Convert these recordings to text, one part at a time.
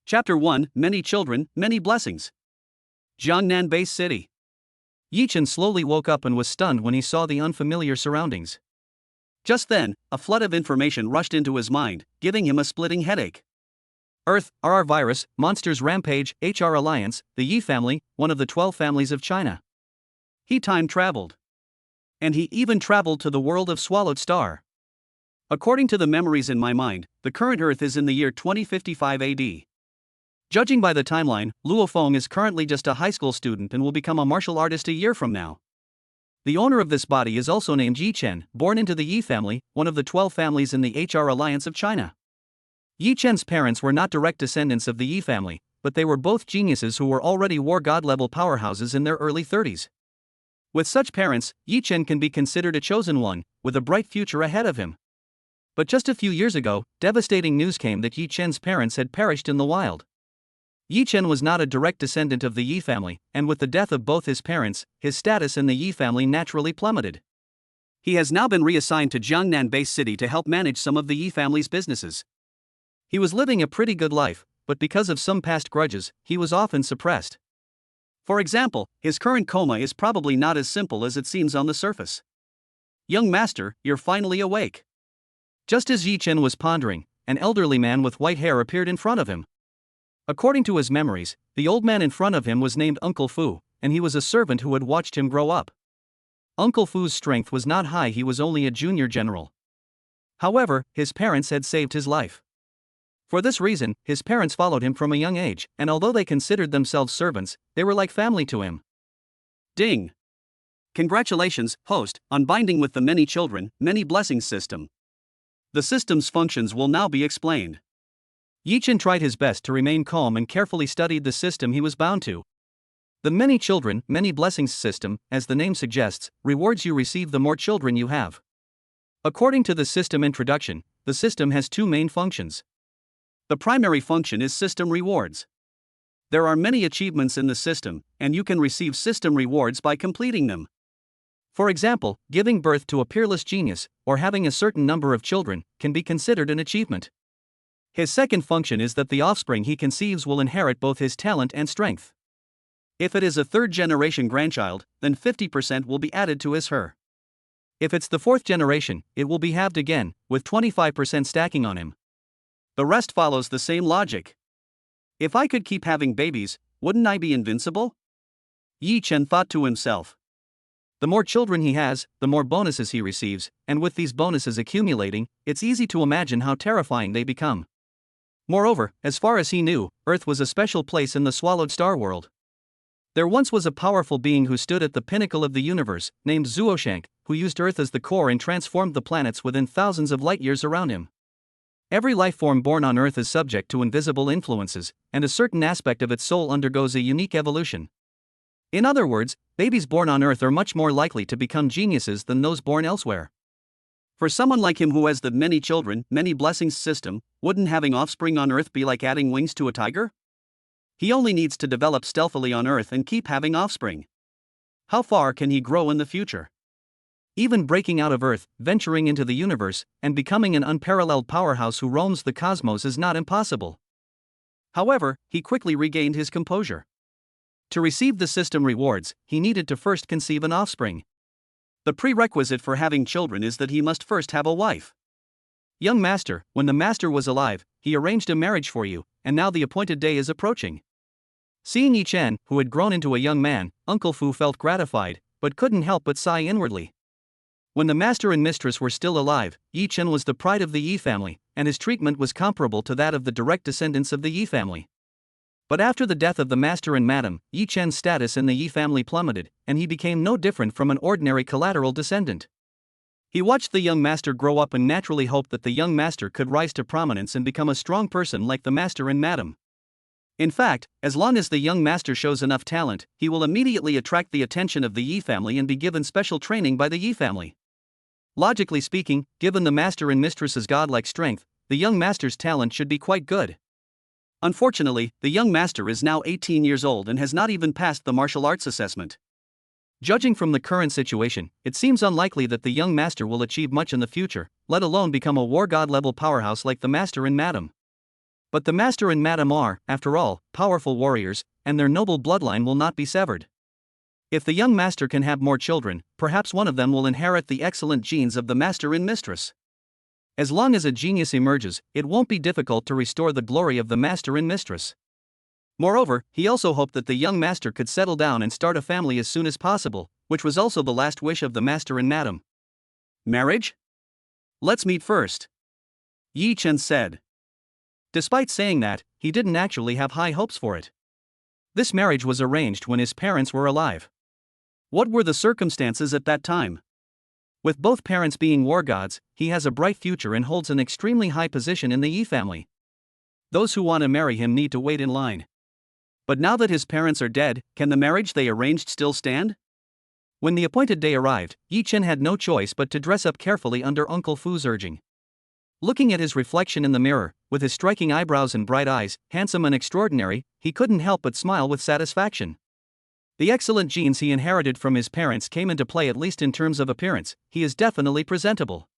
Chapter 1 Many Children, Many Blessings. Jiangnan Base City. Yi Chen slowly woke up and was stunned when he saw the unfamiliar surroundings. Just then, a flood of information rushed into his mind, giving him a splitting headache. Earth, RR virus, monsters rampage, HR alliance, the Yi family, one of the 12 families of China. He time traveled. And he even traveled to the world of Swallowed Star. According to the memories in my mind, the current Earth is in the year 2055 AD. Judging by the timeline, Luo Feng is currently just a high school student and will become a martial artist a year from now. The owner of this body is also named Yi Chen, born into the Yi family, one of the 12 families in the HR alliance of China. Yi Chen's parents were not direct descendants of the Yi family, but they were both geniuses who were already war god level powerhouses in their early 30s. With such parents, Yi Chen can be considered a chosen one, with a bright future ahead of him. But just a few years ago, devastating news came that Yi Chen's parents had perished in the wild. Yi Chen was not a direct descendant of the Yi family, and with the death of both his parents, his status in the Yi family naturally plummeted. He has now been reassigned to Jiangnan Base City to help manage some of the Yi family's businesses. He was living a pretty good life, but because of some past grudges, he was often suppressed. For example, his current coma is probably not as simple as it seems on the surface. Young master, you're finally awake. Just as Yi Chen was pondering, an elderly man with white hair appeared in front of him. According to his memories, the old man in front of him was named Uncle Fu, and he was a servant who had watched him grow up. Uncle Fu's strength was not high, he was only a junior general. However, his parents had saved his life. For this reason, his parents followed him from a young age, and although they considered themselves servants, they were like family to him. Ding! Congratulations, host, on binding with the Many Children, Many Blessings system. The system's functions will now be explained. Yi Chen tried his best to remain calm and carefully studied the system he was bound to. The Many Children, Many Blessings system, as the name suggests, rewards you receive the more children you have. According to the system introduction, the system has two main functions. The primary function is system rewards. There are many achievements in the system, and you can receive system rewards by completing them. For example, giving birth to a peerless genius, or having a certain number of children, can be considered an achievement. His second function is that the offspring he conceives will inherit both his talent and strength. If it is a third-generation grandchild, then 50% will be added to his/her. If it's the fourth generation, it will be halved again, with 25% stacking on him. The rest follows the same logic. If I could keep having babies, wouldn't I be invincible? Yi Chen thought to himself. The more children he has, the more bonuses he receives, and with these bonuses accumulating, it's easy to imagine how terrifying they become. Moreover, as far as he knew, Earth was a special place in the Swallowed Star world. There once was a powerful being who stood at the pinnacle of the universe, named Zuoshank, who used Earth as the core and transformed the planets within thousands of light years around him. Every life form born on Earth is subject to invisible influences, and a certain aspect of its soul undergoes a unique evolution. In other words, babies born on Earth are much more likely to become geniuses than those born elsewhere. For someone like him who has the Many Children, Many Blessings system, wouldn't having offspring on Earth be like adding wings to a tiger? He only needs to develop stealthily on Earth and keep having offspring. How far can he grow in the future? Even breaking out of Earth, venturing into the universe, and becoming an unparalleled powerhouse who roams the cosmos is not impossible. However, he quickly regained his composure. To receive the system rewards, he needed to first conceive an offspring. The prerequisite for having children is that he must first have a wife. Young master, when the master was alive, he arranged a marriage for you, and now the appointed day is approaching. Seeing Yi Chen, who had grown into a young man, Uncle Fu felt gratified, but couldn't help but sigh inwardly. When the master and mistress were still alive, Yi Chen was the pride of the Yi family, and his treatment was comparable to that of the direct descendants of the Yi family. But after the death of the master and madam, Yi Chen's status in the Yi family plummeted, and he became no different from an ordinary collateral descendant. He watched the young master grow up and naturally hoped that the young master could rise to prominence and become a strong person like the master and madam. In fact, as long as the young master shows enough talent, he will immediately attract the attention of the Yi family and be given special training by the Yi family. Logically speaking, given the master and mistress's godlike strength, the young master's talent should be quite good. Unfortunately, the young master is now 18 years old and has not even passed the martial arts assessment. Judging from the current situation, it seems unlikely that the young master will achieve much in the future, let alone become a war god level powerhouse like the master and madam. But the master and madam are, after all, powerful warriors, and their noble bloodline will not be severed. If the young master can have more children, perhaps one of them will inherit the excellent genes of the master and mistress. As long as a genius emerges, it won't be difficult to restore the glory of the master and mistress. Moreover, he also hoped that the young master could settle down and start a family as soon as possible, which was also the last wish of the master and madam. Marriage? Let's meet first, Yi Chen said. Despite saying that, he didn't actually have high hopes for it. This marriage was arranged when his parents were alive. What were the circumstances at that time? With both parents being war gods, he has a bright future and holds an extremely high position in the Yi family. Those who want to marry him need to wait in line. But now that his parents are dead, can the marriage they arranged still stand? When the appointed day arrived, Yi Chen had no choice but to dress up carefully under Uncle Fu's urging. Looking at his reflection in the mirror, with his striking eyebrows and bright eyes, handsome and extraordinary, he couldn't help but smile with satisfaction. The excellent genes he inherited from his parents came into play, at least in terms of appearance. He is definitely presentable.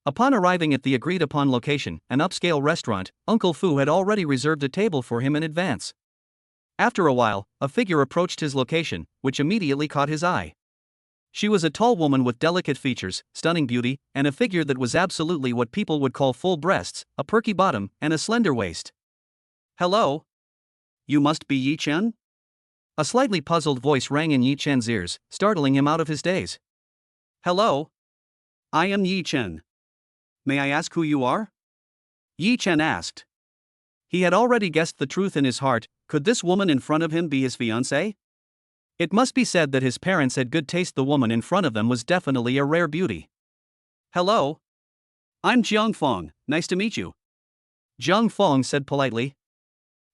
Upon arriving at the agreed-upon location, an upscale restaurant, Uncle Fu had already reserved a table for him in advance. After a while, a figure approached his location, which immediately caught his eye. She was a tall woman with delicate features, stunning beauty, and a figure that was absolutely what people would call full breasts, a perky bottom, and a slender waist. Hello? You must be Yi Chen? A slightly puzzled voice rang in Yi Chen's ears, startling him out of his daze. Hello? I am Yi Chen. May I ask who you are? Yi Chen asked. He had already guessed the truth in his heart. Could this woman in front of him be his fiancée? It must be said that his parents had good taste. The woman in front of them was definitely a rare beauty. Hello? I'm Jiang Fong, nice to meet you, Jiang Fong said politely.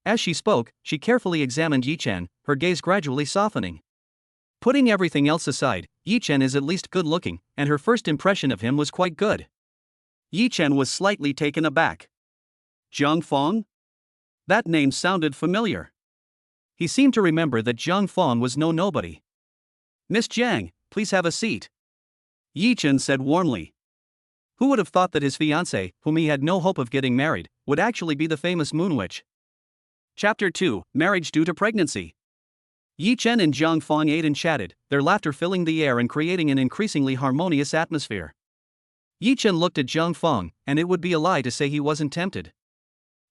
As she spoke, she carefully examined Yi Chen, her gaze gradually softening. Putting everything else aside, Yi Chen is at least good looking, and her first impression of him was quite good. Yi Chen was slightly taken aback. Jiang Fong? That name sounded familiar. He seemed to remember that Jiang Fong was no nobody. Miss Jiang, please have a seat, Yi Chen said warmly. Who would have thought that his fiancée, whom he had no hope of getting married, would actually be the famous Moon Witch? Chapter 2, Marriage Due to Pregnancy. Yi Chen and Jiang Fong ate and chatted, their laughter filling the air and creating an increasingly harmonious atmosphere. Yi Chen looked at Jiang Fong, and it would be a lie to say he wasn't tempted.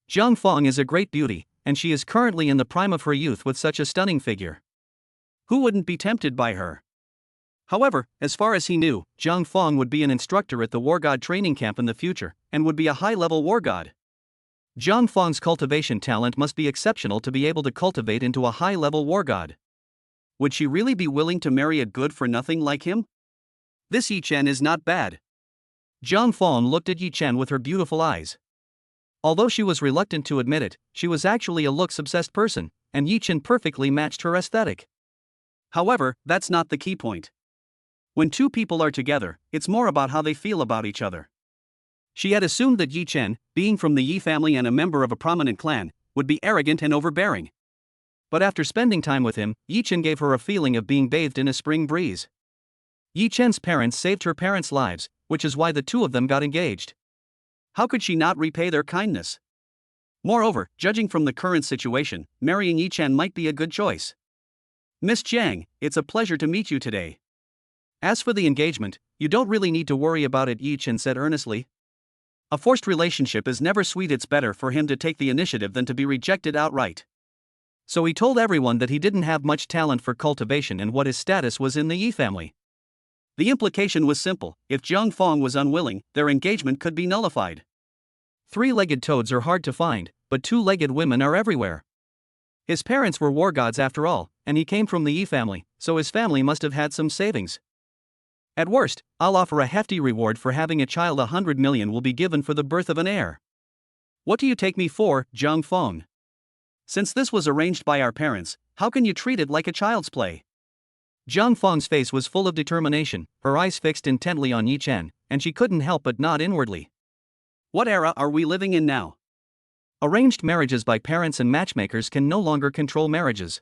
Jiang Fong is a great beauty, and she is currently in the prime of her youth with such a stunning figure. Who wouldn't be tempted by her? However, as far as he knew, Jiang Fong would be an instructor at the War God training camp in the future, and would be a high-level war god. Jiang Fong's cultivation talent must be exceptional to be able to cultivate into a high-level war god. Would she really be willing to marry a good-for-nothing like him? This Yi Chen is not bad. Jiang Fong looked at Yi Chen with her beautiful eyes. Although she was reluctant to admit it, she was actually a looks-obsessed person, and Yi Chen perfectly matched her aesthetic. However, that's not the key point. When two people are together, it's more about how they feel about each other. She had assumed that Yi Chen, being from the Yi family and a member of a prominent clan, would be arrogant and overbearing. But after spending time with him, Yi Chen gave her a feeling of being bathed in a spring breeze. Yi Chen's parents saved her parents' lives, which is why the two of them got engaged. How could she not repay their kindness? Moreover, judging from the current situation, marrying Yi Chen might be a good choice. Miss Jiang, it's a pleasure to meet you today. As for the engagement, you don't really need to worry about it, Yi Chen said earnestly. A forced relationship is never sweet. It's better for him to take the initiative than to be rejected outright. So he told everyone that he didn't have much talent for cultivation and what his status was in the Yi family. The implication was simple: if Jiang Fong was unwilling, their engagement could be nullified. Three-legged toads are hard to find, but two-legged women are everywhere. His parents were war gods after all, and he came from the Yi family, so his family must have had some savings. At worst, I'll offer a hefty reward for having a child. 100 million will be given for the birth of an heir. What do you take me for, Jiang Fong? Since this was arranged by our parents, how can you treat it like a child's play? Jiang Fong's face was full of determination, her eyes fixed intently on Yi Chen, and she couldn't help but nod inwardly. What era are we living in now? Arranged marriages by parents and matchmakers can no longer control marriages.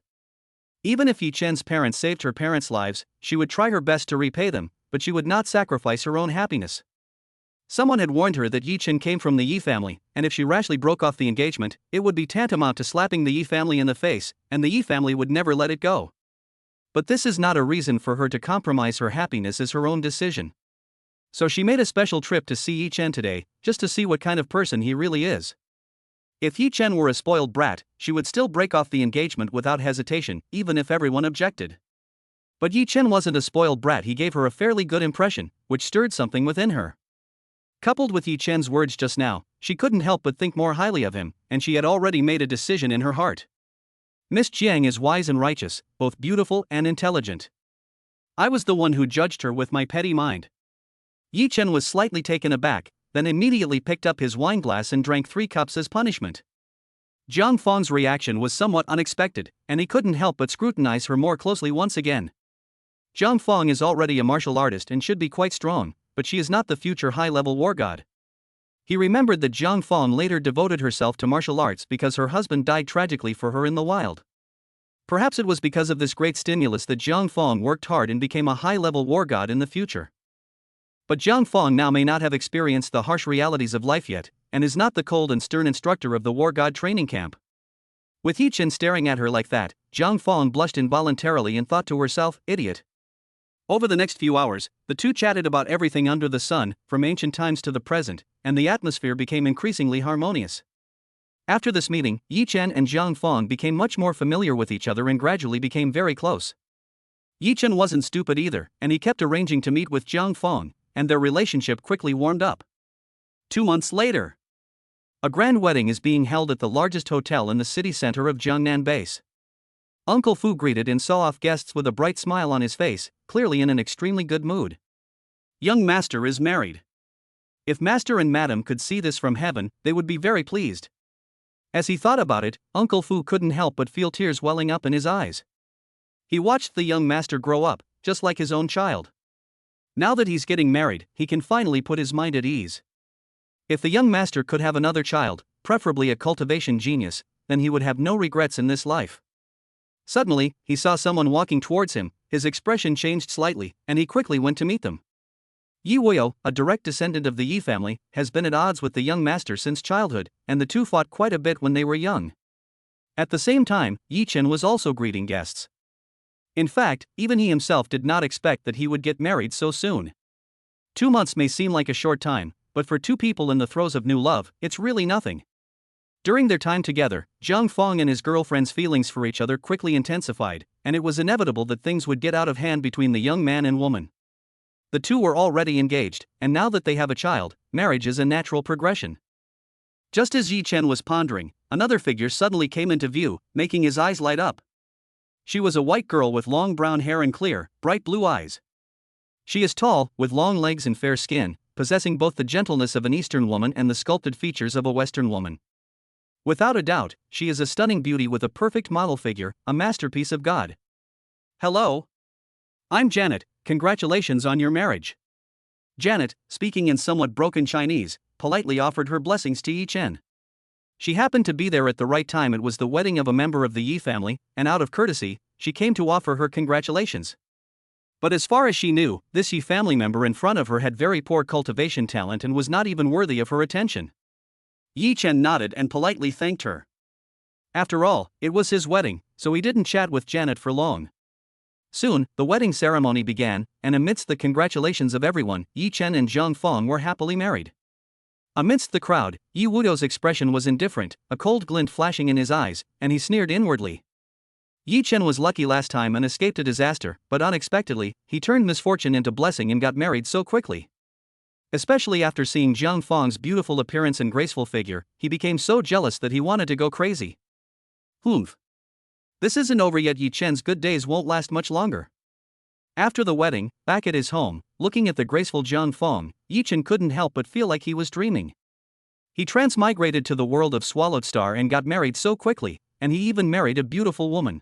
Even if Yi Chen's parents saved her parents' lives, she would try her best to repay them, but she would not sacrifice her own happiness. Someone had warned her that Yi Chen came from the Yi family, and if she rashly broke off the engagement, it would be tantamount to slapping the Yi family in the face, and the Yi family would never let it go. But this is not a reason for her to compromise her happiness as her own decision. So she made a special trip to see Yi Chen today, just to see what kind of person he really is. If Yi Chen were a spoiled brat, she would still break off the engagement without hesitation, even if everyone objected. But Yi Chen wasn't a spoiled brat. He gave her a fairly good impression, which stirred something within her. Coupled with Yi Chen's words just now, she couldn't help but think more highly of him, and she had already made a decision in her heart. Miss Jiang is wise and righteous, both beautiful and intelligent. I was the one who judged her with my petty mind. Yi Chen was slightly taken aback, then immediately picked up his wineglass and drank 3 cups as punishment. Jiang Feng's reaction was somewhat unexpected, and he couldn't help but scrutinize her more closely once again. Jiang Feng is already a martial artist and should be quite strong, but she is not the future high-level war god. He remembered that Jiang Feng later devoted herself to martial arts because her husband died tragically for her in the wild. Perhaps it was because of this great stimulus that Jiang Feng worked hard and became a high-level war god in the future. But Jiang Feng now may not have experienced the harsh realities of life yet, and is not the cold and stern instructor of the war god training camp. With Yi Chen staring at her like that, Jiang Feng blushed involuntarily and thought to herself, idiot. Over the next few hours, the two chatted about everything under the sun, from ancient times to the present, and the atmosphere became increasingly harmonious. After this meeting, Yi Chen and Jiang Feng became much more familiar with each other and gradually became very close. Yi Chen wasn't stupid either, and he kept arranging to meet with Jiang Feng, and their relationship quickly warmed up. 2 months later, a grand wedding is being held at the largest hotel in the city center of Jiangnan Base. Uncle Fu greeted and saw off guests with a bright smile on his face, clearly in an extremely good mood. Young master is married. If master and madam could see this from heaven, they would be very pleased. As he thought about it, Uncle Fu couldn't help but feel tears welling up in his eyes. He watched the young master grow up, just like his own child. Now that he's getting married, he can finally put his mind at ease. If the young master could have another child, preferably a cultivation genius, then he would have no regrets in this life. Suddenly, he saw someone walking towards him, his expression changed slightly, and he quickly went to meet them. Yi Wuyo, a direct descendant of the Yi family, has been at odds with the young master since childhood, and the two fought quite a bit when they were young. At the same time, Yi Chen was also greeting guests. In fact, even he himself did not expect that he would get married so soon. 2 months may seem like a short time, but for two people in the throes of new love, it's really nothing. During their time together, Jiang Feng and his girlfriend's feelings for each other quickly intensified, and it was inevitable that things would get out of hand between the young man and woman. The two were already engaged, and now that they have a child, marriage is a natural progression. Just as Yi Chen was pondering, another figure suddenly came into view, making his eyes light up. She was a white girl with long brown hair and clear, bright blue eyes. She is tall, with long legs and fair skin, possessing both the gentleness of an Eastern woman and the sculpted features of a Western woman. Without a doubt, she is a stunning beauty with a perfect model figure, a masterpiece of God. Hello? I'm Janet, congratulations on your marriage. Janet, speaking in somewhat broken Chinese, politely offered her blessings to Yi Chen. She happened to be there at the right time. It was the wedding of a member of the Yi family, and out of courtesy, she came to offer her congratulations. But as far as she knew, this Yi family member in front of her had very poor cultivation talent and was not even worthy of her attention. Yi Chen nodded and politely thanked her. After all, it was his wedding, so he didn't chat with Janet for long. Soon, the wedding ceremony began, and amidst the congratulations of everyone, Yi Chen and Jiang Feng were happily married. Amidst the crowd, Yi Wuyo's expression was indifferent, a cold glint flashing in his eyes, and he sneered inwardly. Yi Chen was lucky last time and escaped a disaster, but unexpectedly, he turned misfortune into blessing and got married so quickly. Especially after seeing Jiang Feng's beautiful appearance and graceful figure, he became so jealous that he wanted to go crazy. Humph. This isn't over yet. Yi Chen's good days won't last much longer. After the wedding, back at his home, looking at the graceful Jiang Feng, Yi Chen couldn't help but feel like he was dreaming. He transmigrated to the world of Swallowed Star and got married so quickly, and he even married a beautiful woman.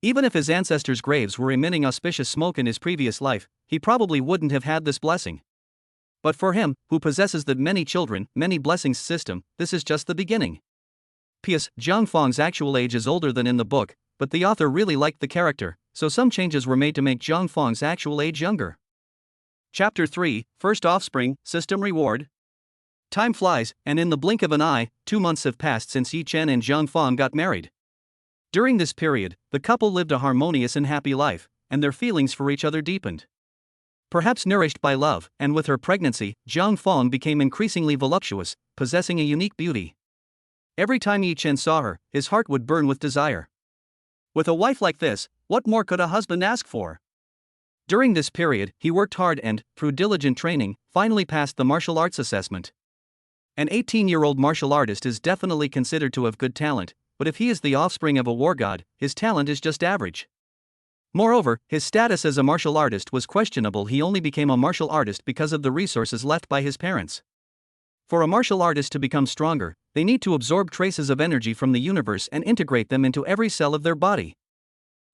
Even if his ancestors' graves were emitting auspicious smoke in his previous life, he probably wouldn't have had this blessing. But for him, who possesses the many children, many blessings system, this is just the beginning. P.S. Jiang Feng's actual age is older than in the book, but the author really liked the character, so some changes were made to make Jiang Feng's actual age younger. Chapter 3, First Offspring, System Reward. Time flies, and in the blink of an eye, 2 months have passed since Yi Chen and Zhang Fang got married. During this period, the couple lived a harmonious and happy life, and their feelings for each other deepened. Perhaps nourished by love, and with her pregnancy, Zhang Fang became increasingly voluptuous, possessing a unique beauty. Every time Yi Chen saw her, his heart would burn with desire. With a wife like this, what more could a husband ask for? During this period, he worked hard and, through diligent training, finally passed the martial arts assessment. An 18-year-old martial artist is definitely considered to have good talent, but if he is the offspring of a war god, his talent is just average. Moreover, his status as a martial artist was questionable. He only became a martial artist because of the resources left by his parents. For a martial artist to become stronger, they need to absorb traces of energy from the universe and integrate them into every cell of their body.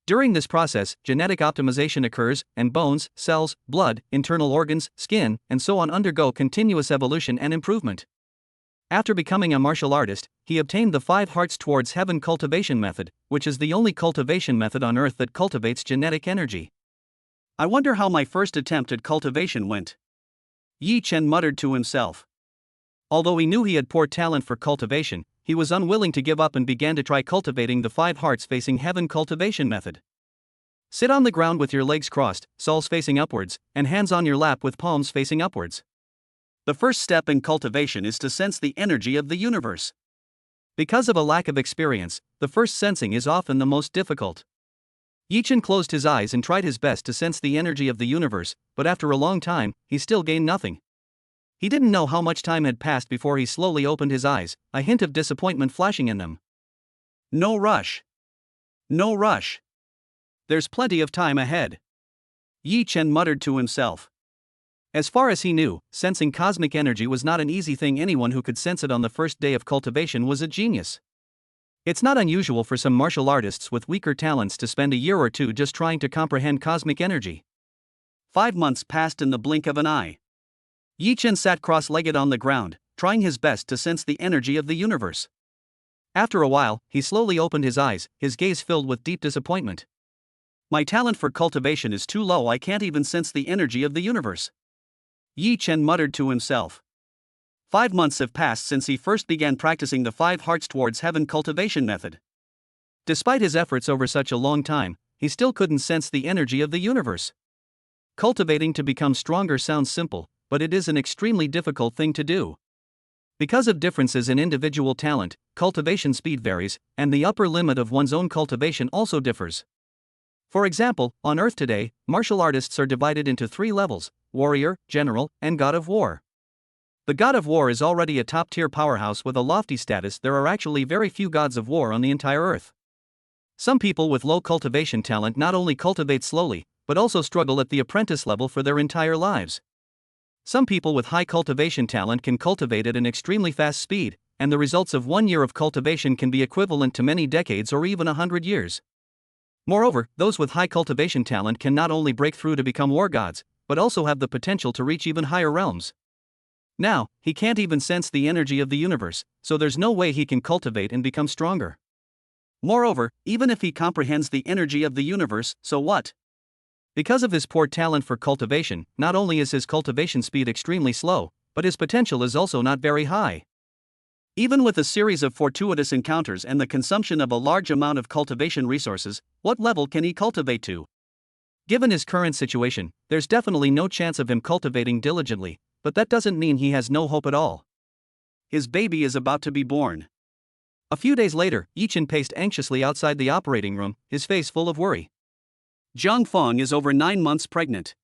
During this process, genetic optimization occurs, and bones, cells, blood, internal organs, skin, and so on undergo continuous evolution and improvement. After becoming a martial artist, he obtained the 5 Hearts Towards Heaven cultivation method, which is the only cultivation method on Earth that cultivates genetic energy. I wonder how my first attempt at cultivation went. Yi Chen muttered to himself. Although he knew he had poor talent for cultivation, he was unwilling to give up and began to try cultivating the 5 Hearts Facing Heaven cultivation method. Sit on the ground with your legs crossed, soles facing upwards, and hands on your lap with palms facing upwards. The first step in cultivation is to sense the energy of the universe. Because of a lack of experience, the first sensing is often the most difficult. Yi Chen closed his eyes and tried his best to sense the energy of the universe, but after a long time, he still gained nothing. He didn't know how much time had passed before he slowly opened his eyes, a hint of disappointment flashing in them. No rush. No rush. There's plenty of time ahead. Yi Chen muttered to himself. As far as he knew, sensing cosmic energy was not an easy thing. Anyone who could sense it on the first day of cultivation was a genius. It's not unusual for some martial artists with weaker talents to spend a year or two just trying to comprehend cosmic energy. 5 months passed in the blink of an eye. Yi Chen sat cross-legged on the ground, trying his best to sense the energy of the universe. After a while, he slowly opened his eyes, his gaze filled with deep disappointment. My talent for cultivation is too low. I can't even sense the energy of the universe. Yi Chen muttered to himself. 5 months have passed since he first began practicing the 5 Hearts Towards Heaven cultivation method. Despite his efforts over such a long time, he still couldn't sense the energy of the universe. Cultivating to become stronger sounds simple, but it is an extremely difficult thing to do. Because of differences in individual talent, cultivation speed varies, and the upper limit of one's own cultivation also differs. For example, on Earth today, martial artists are divided into 3 levels: warrior, general, and god of war. The god of war is already a top-tier powerhouse with a lofty status. There are actually very few gods of war on the entire Earth. Some people with low cultivation talent not only cultivate slowly, but also struggle at the apprentice level for their entire lives. Some people with high cultivation talent can cultivate at an extremely fast speed, and the results of 1 year of cultivation can be equivalent to many decades or even 100 years. Moreover, those with high cultivation talent can not only break through to become war gods, but also have the potential to reach even higher realms. Now, he can't even sense the energy of the universe, so there's no way he can cultivate and become stronger. Moreover, even if he comprehends the energy of the universe, so what? Because of his poor talent for cultivation, not only is his cultivation speed extremely slow, but his potential is also not very high. Even with a series of fortuitous encounters and the consumption of a large amount of cultivation resources, what level can he cultivate to? Given his current situation, there's definitely no chance of him cultivating diligently, but that doesn't mean he has no hope at all. His baby is about to be born. A few days later, Yi Chen paced anxiously outside the operating room, his face full of worry. Zhang Fang is over 9 months pregnant.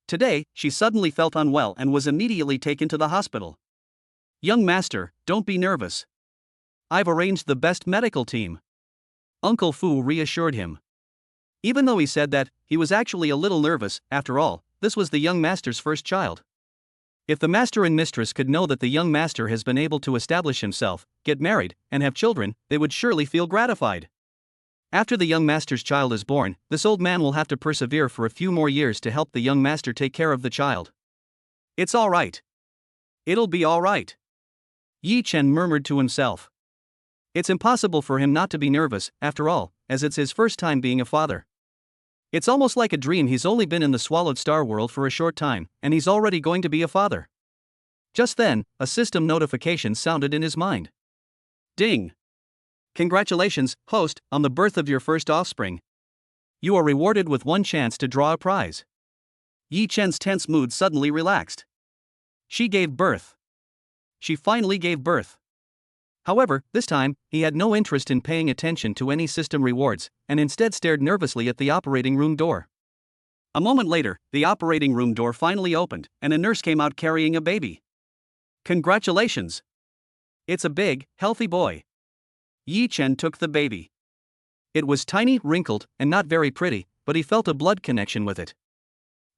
Today, she suddenly felt unwell and was immediately taken to the hospital. Young master, don't be nervous. I've arranged the best medical team. Uncle Fu reassured him. Even though he said that, he was actually a little nervous. After all, this was the young master's first child. If the master and mistress could know that the young master has been able to establish himself, get married, and have children, they would surely feel gratified. After the young master's child is born, this old man will have to persevere for a few more years to help the young master take care of the child. It's all right. It'll be all right. Yi Chen murmured to himself. It's impossible for him not to be nervous, after all, as it's his first time being a father. It's almost like a dream. He's only been in the swallowed star world for a short time, and he's already going to be a father. Just then, a system notification sounded in his mind. Ding! Congratulations, host, on the birth of your first offspring. You are rewarded with one chance to draw a prize. Yi Chen's tense mood suddenly relaxed. She gave birth. She finally gave birth. However, this time, he had no interest in paying attention to any system rewards, and instead stared nervously at the operating room door. A moment later, the operating room door finally opened, and a nurse came out carrying a baby. Congratulations! It's a big, healthy boy. Yi Chen took the baby. It was tiny, wrinkled, and not very pretty, but he felt a blood connection with it.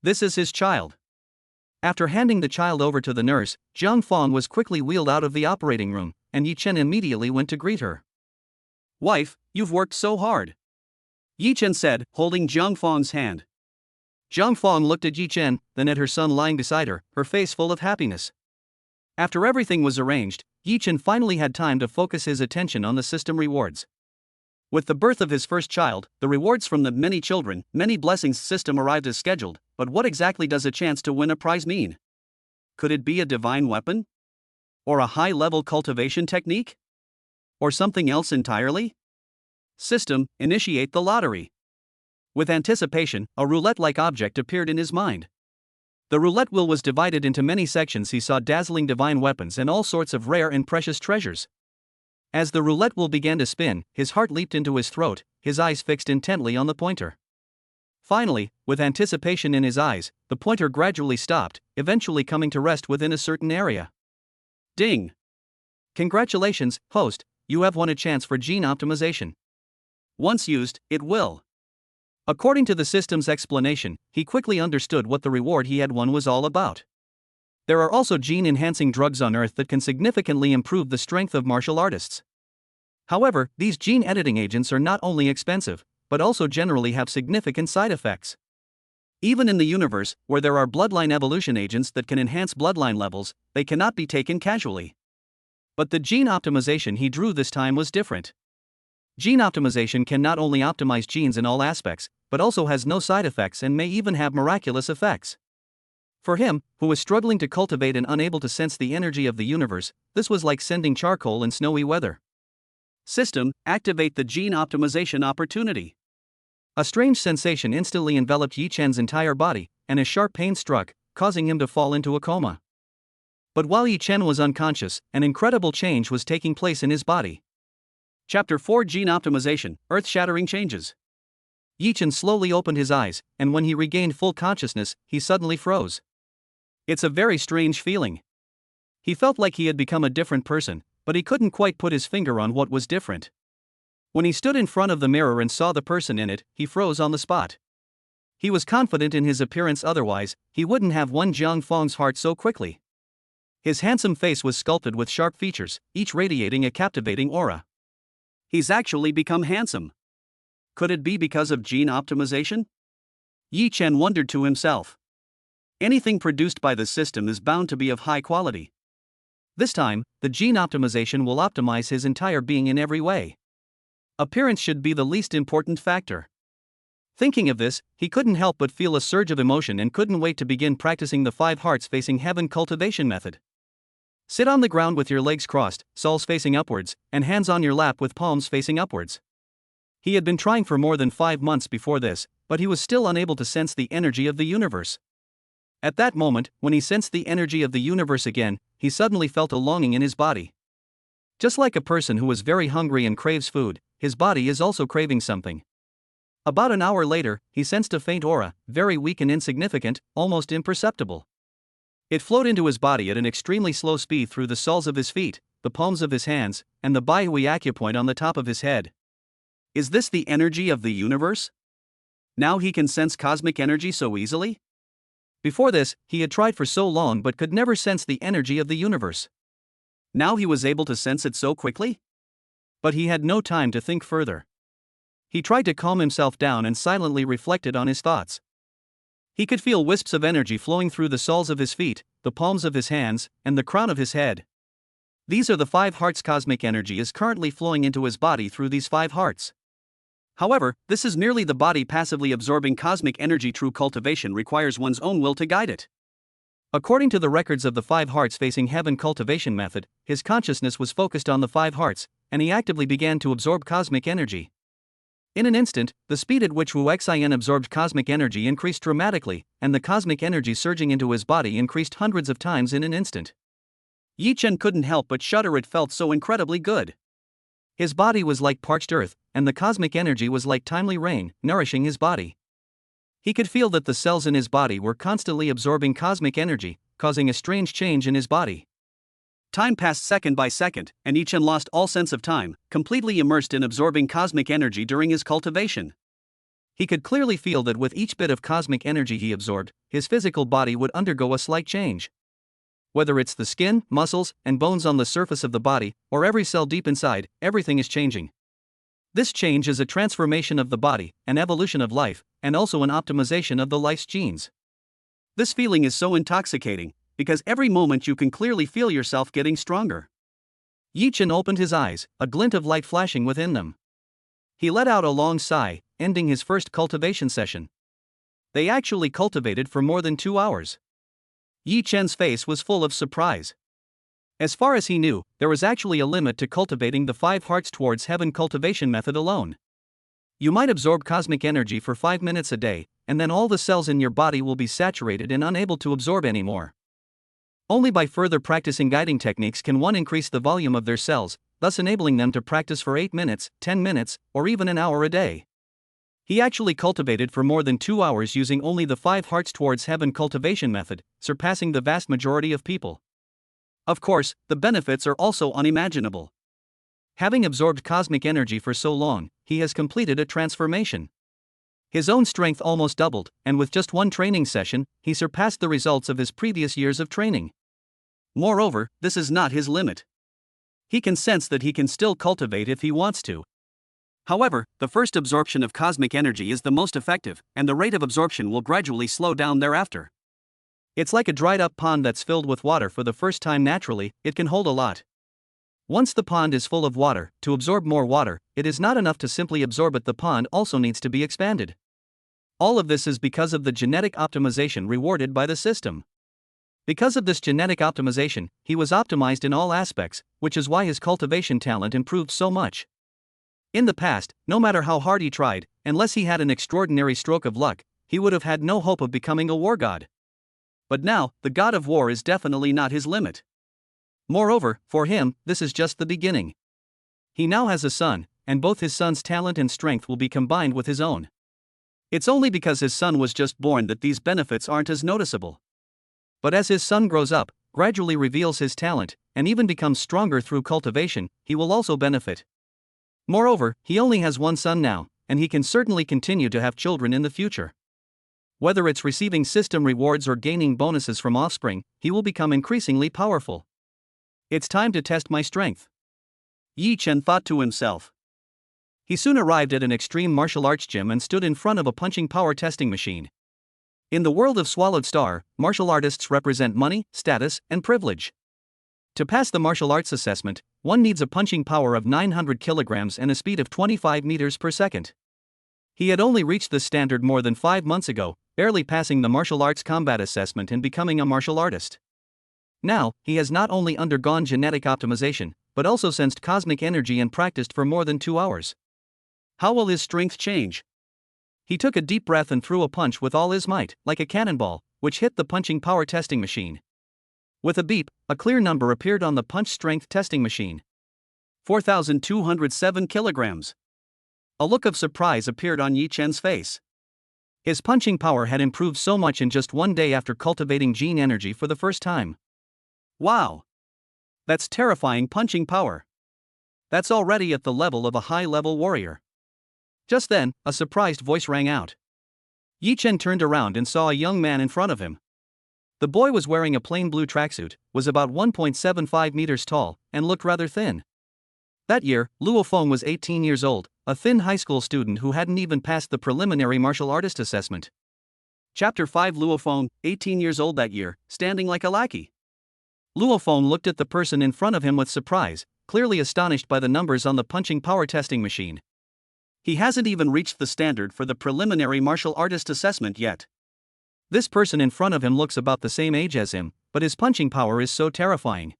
This is his child. After handing the child over to the nurse, Jiang Fong was quickly wheeled out of the operating room, and Yi Chen immediately went to greet her. Wife, you've worked so hard, Yi Chen said, holding Jiang Fong's hand. Jiang Fong looked at Yi Chen, then at her son lying beside her, her face full of happiness. After everything was arranged, Yi Chen finally had time to focus his attention on the system rewards. With the birth of his first child, the rewards from the Many Children, Many Blessings system arrived as scheduled, but what exactly does a chance to win a prize mean? Could it be a divine weapon? Or a high-level cultivation technique? Or something else entirely? System, initiate the lottery. With anticipation, a roulette-like object appeared in his mind. The roulette wheel was divided into many sections. He saw dazzling divine weapons and all sorts of rare and precious treasures. As the roulette wheel began to spin, his heart leaped into his throat, his eyes fixed intently on the pointer. Finally, with anticipation in his eyes, the pointer gradually stopped, eventually coming to rest within a certain area. Ding! Congratulations, host, you have won a chance for gene optimization. Once used, it will. According to the system's explanation, he quickly understood what the reward he had won was all about. There are also gene-enhancing drugs on Earth that can significantly improve the strength of martial artists. However, these gene-editing agents are not only expensive, but also generally have significant side effects. Even in the universe, where there are bloodline evolution agents that can enhance bloodline levels, they cannot be taken casually. But the gene optimization he drew this time was different. Gene optimization can not only optimize genes in all aspects, but also has no side effects and may even have miraculous effects. For him, who was struggling to cultivate and unable to sense the energy of the universe, this was like sending charcoal in snowy weather. System, activate the gene optimization opportunity. A strange sensation instantly enveloped Yi Chen's entire body, and a sharp pain struck, causing him to fall into a coma. But while Yi Chen was unconscious, an incredible change was taking place in his body. Chapter 4: Gene Optimization, Earth-Shattering Changes. Yi Chen slowly opened his eyes, and when he regained full consciousness, he suddenly froze. It's a very strange feeling. He felt like he had become a different person, but he couldn't quite put his finger on what was different. When he stood in front of the mirror and saw the person in it, he froze on the spot. He was confident in his appearance, otherwise, he wouldn't have won Jiang Fong's heart so quickly. His handsome face was sculpted with sharp features, each radiating a captivating aura. He's actually become handsome. Could it be because of gene optimization? Yi Chen wondered to himself. Anything produced by the system is bound to be of high quality. This time, the gene optimization will optimize his entire being in every way. Appearance should be the least important factor. Thinking of this, he couldn't help but feel a surge of emotion and couldn't wait to begin practicing the 5 hearts facing heaven cultivation method. Sit on the ground with your legs crossed, soles facing upwards, and hands on your lap with palms facing upwards. He had been trying for more than 5 months before this, but he was still unable to sense the energy of the universe. At that moment, when he sensed the energy of the universe again, he suddenly felt a longing in his body. Just like a person who is very hungry and craves food, his body is also craving something. About an hour later, he sensed a faint aura, very weak and insignificant, almost imperceptible. It flowed into his body at an extremely slow speed through the soles of his feet, the palms of his hands, and the Baihui acupoint on the top of his head. Is this the energy of the universe? Now he can sense cosmic energy so easily? Before this, he had tried for so long but could never sense the energy of the universe. Now he was able to sense it so quickly? But he had no time to think further. He tried to calm himself down and silently reflected on his thoughts. He could feel wisps of energy flowing through the soles of his feet, the palms of his hands, and the crown of his head. These are the 5 hearts. Cosmic energy is currently flowing into his body through these 5 hearts. However, this is merely the body passively absorbing cosmic energy. True cultivation requires one's own will to guide it. According to the records of the Five Hearts Facing Heaven cultivation method, his consciousness was focused on the five hearts, and he actively began to absorb cosmic energy. In an instant, the speed at which Wu Xin absorbed cosmic energy increased dramatically, and the cosmic energy surging into his body increased hundreds of times in an instant. Yi Chen couldn't help but shudder. It felt so incredibly good. His body was like parched earth, and the cosmic energy was like timely rain, nourishing his body. He could feel that the cells in his body were constantly absorbing cosmic energy, causing a strange change in his body. Time passed second by second, and Yi Chen lost all sense of time, completely immersed in absorbing cosmic energy during his cultivation. He could clearly feel that with each bit of cosmic energy he absorbed, his physical body would undergo a slight change. Whether it's the skin, muscles, and bones on the surface of the body, or every cell deep inside, everything is changing. This change is a transformation of the body, an evolution of life, and also an optimization of the life's genes. This feeling is so intoxicating, because every moment you can clearly feel yourself getting stronger. Yi Chen opened his eyes, a glint of light flashing within them. He let out a long sigh, ending his first cultivation session. They actually cultivated for more than 2 hours. Yi Chen's face was full of surprise. As far as he knew, there was actually a limit to cultivating the Five Hearts Towards Heaven cultivation method alone. You might absorb cosmic energy for 5 minutes a day, and then all the cells in your body will be saturated and unable to absorb anymore. Only by further practicing guiding techniques can one increase the volume of their cells, thus enabling them to practice for 8 minutes, 10 minutes, or even an hour a day. He actually cultivated for more than 2 hours using only the Five Hearts Towards Heaven cultivation method, surpassing the vast majority of people. Of course, the benefits are also unimaginable. Having absorbed cosmic energy for so long, he has completed a transformation. His own strength almost doubled, and with just one training session, he surpassed the results of his previous years of training. Moreover, this is not his limit. He can sense that he can still cultivate if he wants to. However, the first absorption of cosmic energy is the most effective, and the rate of absorption will gradually slow down thereafter. It's like a dried-up pond that's filled with water for the first time. Naturally, it can hold a lot. Once the pond is full of water, to absorb more water, it is not enough to simply absorb it. The pond also needs to be expanded. All of this is because of the genetic optimization rewarded by the system. Because of this genetic optimization, he was optimized in all aspects, which is why his cultivation talent improved so much. In the past, no matter how hard he tried, unless he had an extraordinary stroke of luck, he would have had no hope of becoming a war god. But now, the god of war is definitely not his limit. Moreover, for him, this is just the beginning. He now has a son, and both his son's talent and strength will be combined with his own. It's only because his son was just born that these benefits aren't as noticeable. But as his son grows up, gradually reveals his talent, and even becomes stronger through cultivation, he will also benefit. Moreover, he only has one son now, and he can certainly continue to have children in the future. Whether it's receiving system rewards or gaining bonuses from offspring, he will become increasingly powerful. It's time to test my strength, Yi Chen thought to himself. He soon arrived at an extreme martial arts gym and stood in front of a punching power testing machine. In the world of Swallowed Star, martial artists represent money, status, and privilege. To pass the martial arts assessment, one needs a punching power of 900 kilograms and a speed of 25 meters per second. He had only reached this standard more than 5 months ago, barely passing the martial arts combat assessment and becoming a martial artist. Now, he has not only undergone genetic optimization, but also sensed cosmic energy and practiced for more than 2 hours. How will his strength change? He took a deep breath and threw a punch with all his might, like a cannonball, which hit the punching power testing machine. With a beep, a clear number appeared on the punch strength testing machine. 4,207 kilograms. A look of surprise appeared on Yi Chen's face. His punching power had improved so much in just 1 day after cultivating gene energy for the first time. Wow! That's terrifying punching power. That's already at the level of a high-level warrior. Just then, a surprised voice rang out. Yi Chen turned around and saw a young man in front of him. The boy was wearing a plain blue tracksuit, was about 1.75 meters tall, and looked rather thin. That year, Luo Feng was 18 years old, a thin high school student who hadn't even passed the preliminary martial artist assessment. Chapter 5 Luo Feng, 18 years old that year, standing like a lackey. Luo Feng looked at the person in front of him with surprise, clearly astonished by the numbers on the punching power testing machine. He hasn't even reached the standard for the preliminary martial artist assessment yet. This person in front of him looks about the same age as him, but his punching power is so terrifying.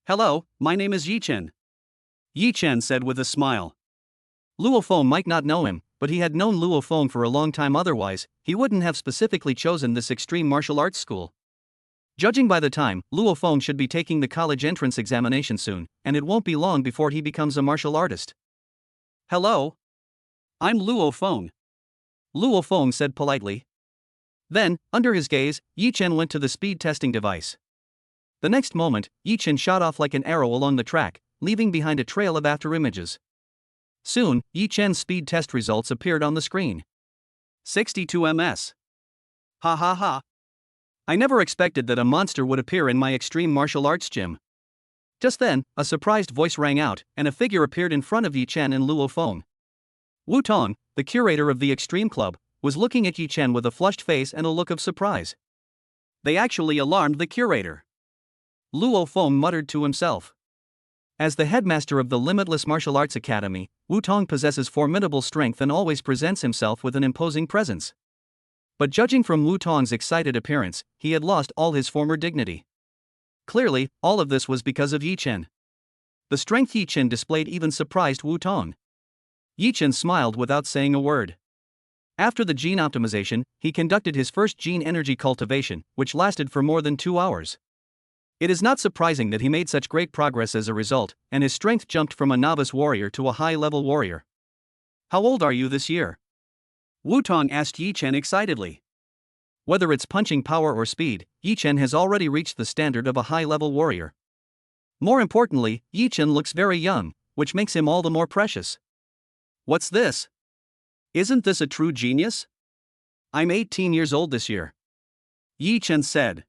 "Hello, my name is Yi Chen," Yi Chen said with a smile. Luo Feng might not know him, but he had known Luo Feng for a long time, otherwise, he wouldn't have specifically chosen this extreme martial arts school. Judging by the time, Luo Feng should be taking the college entrance examination soon, and it won't be long before he becomes a martial artist. "Hello. I'm Luo Feng," Luo Feng said politely. Then, under his gaze, Yi Chen went to the speed testing device. The next moment, Yi Chen shot off like an arrow along the track, leaving behind a trail of afterimages. Soon, Yi Chen's speed test results appeared on the screen. 62 ms. Ha ha ha. I never expected that a monster would appear in my extreme martial arts gym. Just then, a surprised voice rang out, and a figure appeared in front of Yi Chen and Luo Feng. Wu Tong, the curator of the Extreme Club, was looking at Yi Chen with a flushed face and a look of surprise. They actually alarmed the curator, Luo Feng muttered to himself. As the headmaster of the Limitless Martial Arts Academy, Wu Tong possesses formidable strength and always presents himself with an imposing presence. But judging from Wu Tong's excited appearance, he had lost all his former dignity. Clearly, all of this was because of Yi Chen. The strength Yi Chen displayed even surprised Wu Tong. Yi Chen smiled without saying a word. After the gene optimization, he conducted his first gene energy cultivation, which lasted for more than 2 hours. It is not surprising that he made such great progress as a result, and his strength jumped from a novice warrior to a high-level warrior. "How old are you this year?" Wu Tong asked Yi Chen excitedly. Whether it's punching power or speed, Yi Chen has already reached the standard of a high-level warrior. More importantly, Yi Chen looks very young, which makes him all the more precious. "What's this? Isn't this a true genius?" "I'm 18 years old this year," Yi Chen said.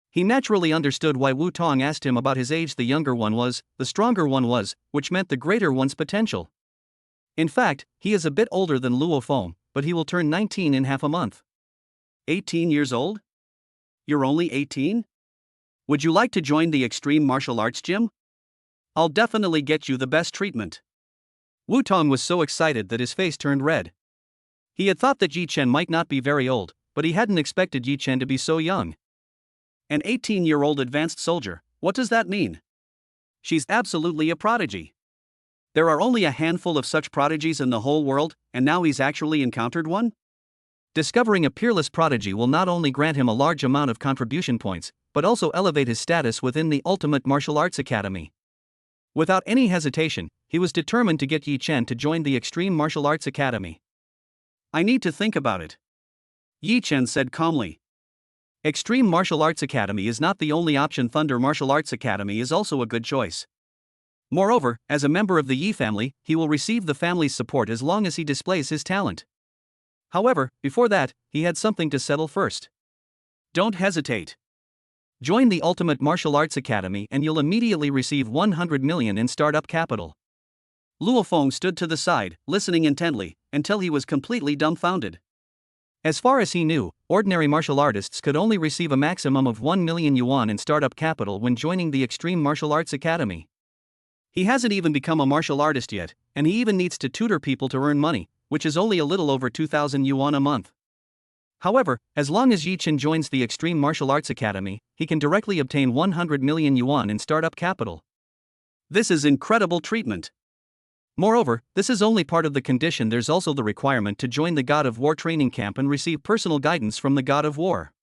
He naturally understood why Wu Tong asked him about his age. The younger one was, the stronger one was, which meant the greater one's potential. In fact, he is a bit older than Luo Feng, but he will turn 19 in half a month. 18 years old? You're only 18? Would you like to join the Extreme Martial Arts Gym? I'll definitely get you the best treatment. Wu Tong was so excited that his face turned red. He had thought that Yi Chen might not be very old, but he hadn't expected Yi Chen to be so young. An 18-year-old advanced soldier, what does that mean? She's absolutely a prodigy. There are only a handful of such prodigies in the whole world, and now he's actually encountered one? Discovering a peerless prodigy will not only grant him a large amount of contribution points, but also elevate his status within the Ultimate Martial Arts Academy. Without any hesitation, he was determined to get Yi Chen to join the Extreme Martial Arts Academy. "I need to think about it," Yi Chen said calmly. Extreme Martial Arts Academy is not the only option. Thunder Martial Arts Academy is also a good choice. Moreover, as a member of the Yi family, he will receive the family's support as long as he displays his talent. However, before that, he had something to settle first. Don't hesitate. Join the Ultimate Martial Arts Academy and you'll immediately receive 100 million in startup capital. Luo Feng stood to the side, listening intently, until he was completely dumbfounded. As far as he knew, ordinary martial artists could only receive a maximum of 1 million yuan in startup capital when joining the Extreme Martial Arts Academy. He hasn't even become a martial artist yet, and he even needs to tutor people to earn money, which is only a little over 2,000 yuan a month. However, as long as Yi Chen joins the Extreme Martial Arts Academy, he can directly obtain 100 million yuan in startup capital. This is incredible treatment. Moreover, this is only part of the condition. There's also the requirement to join the God of War training camp and receive personal guidance from the God of War.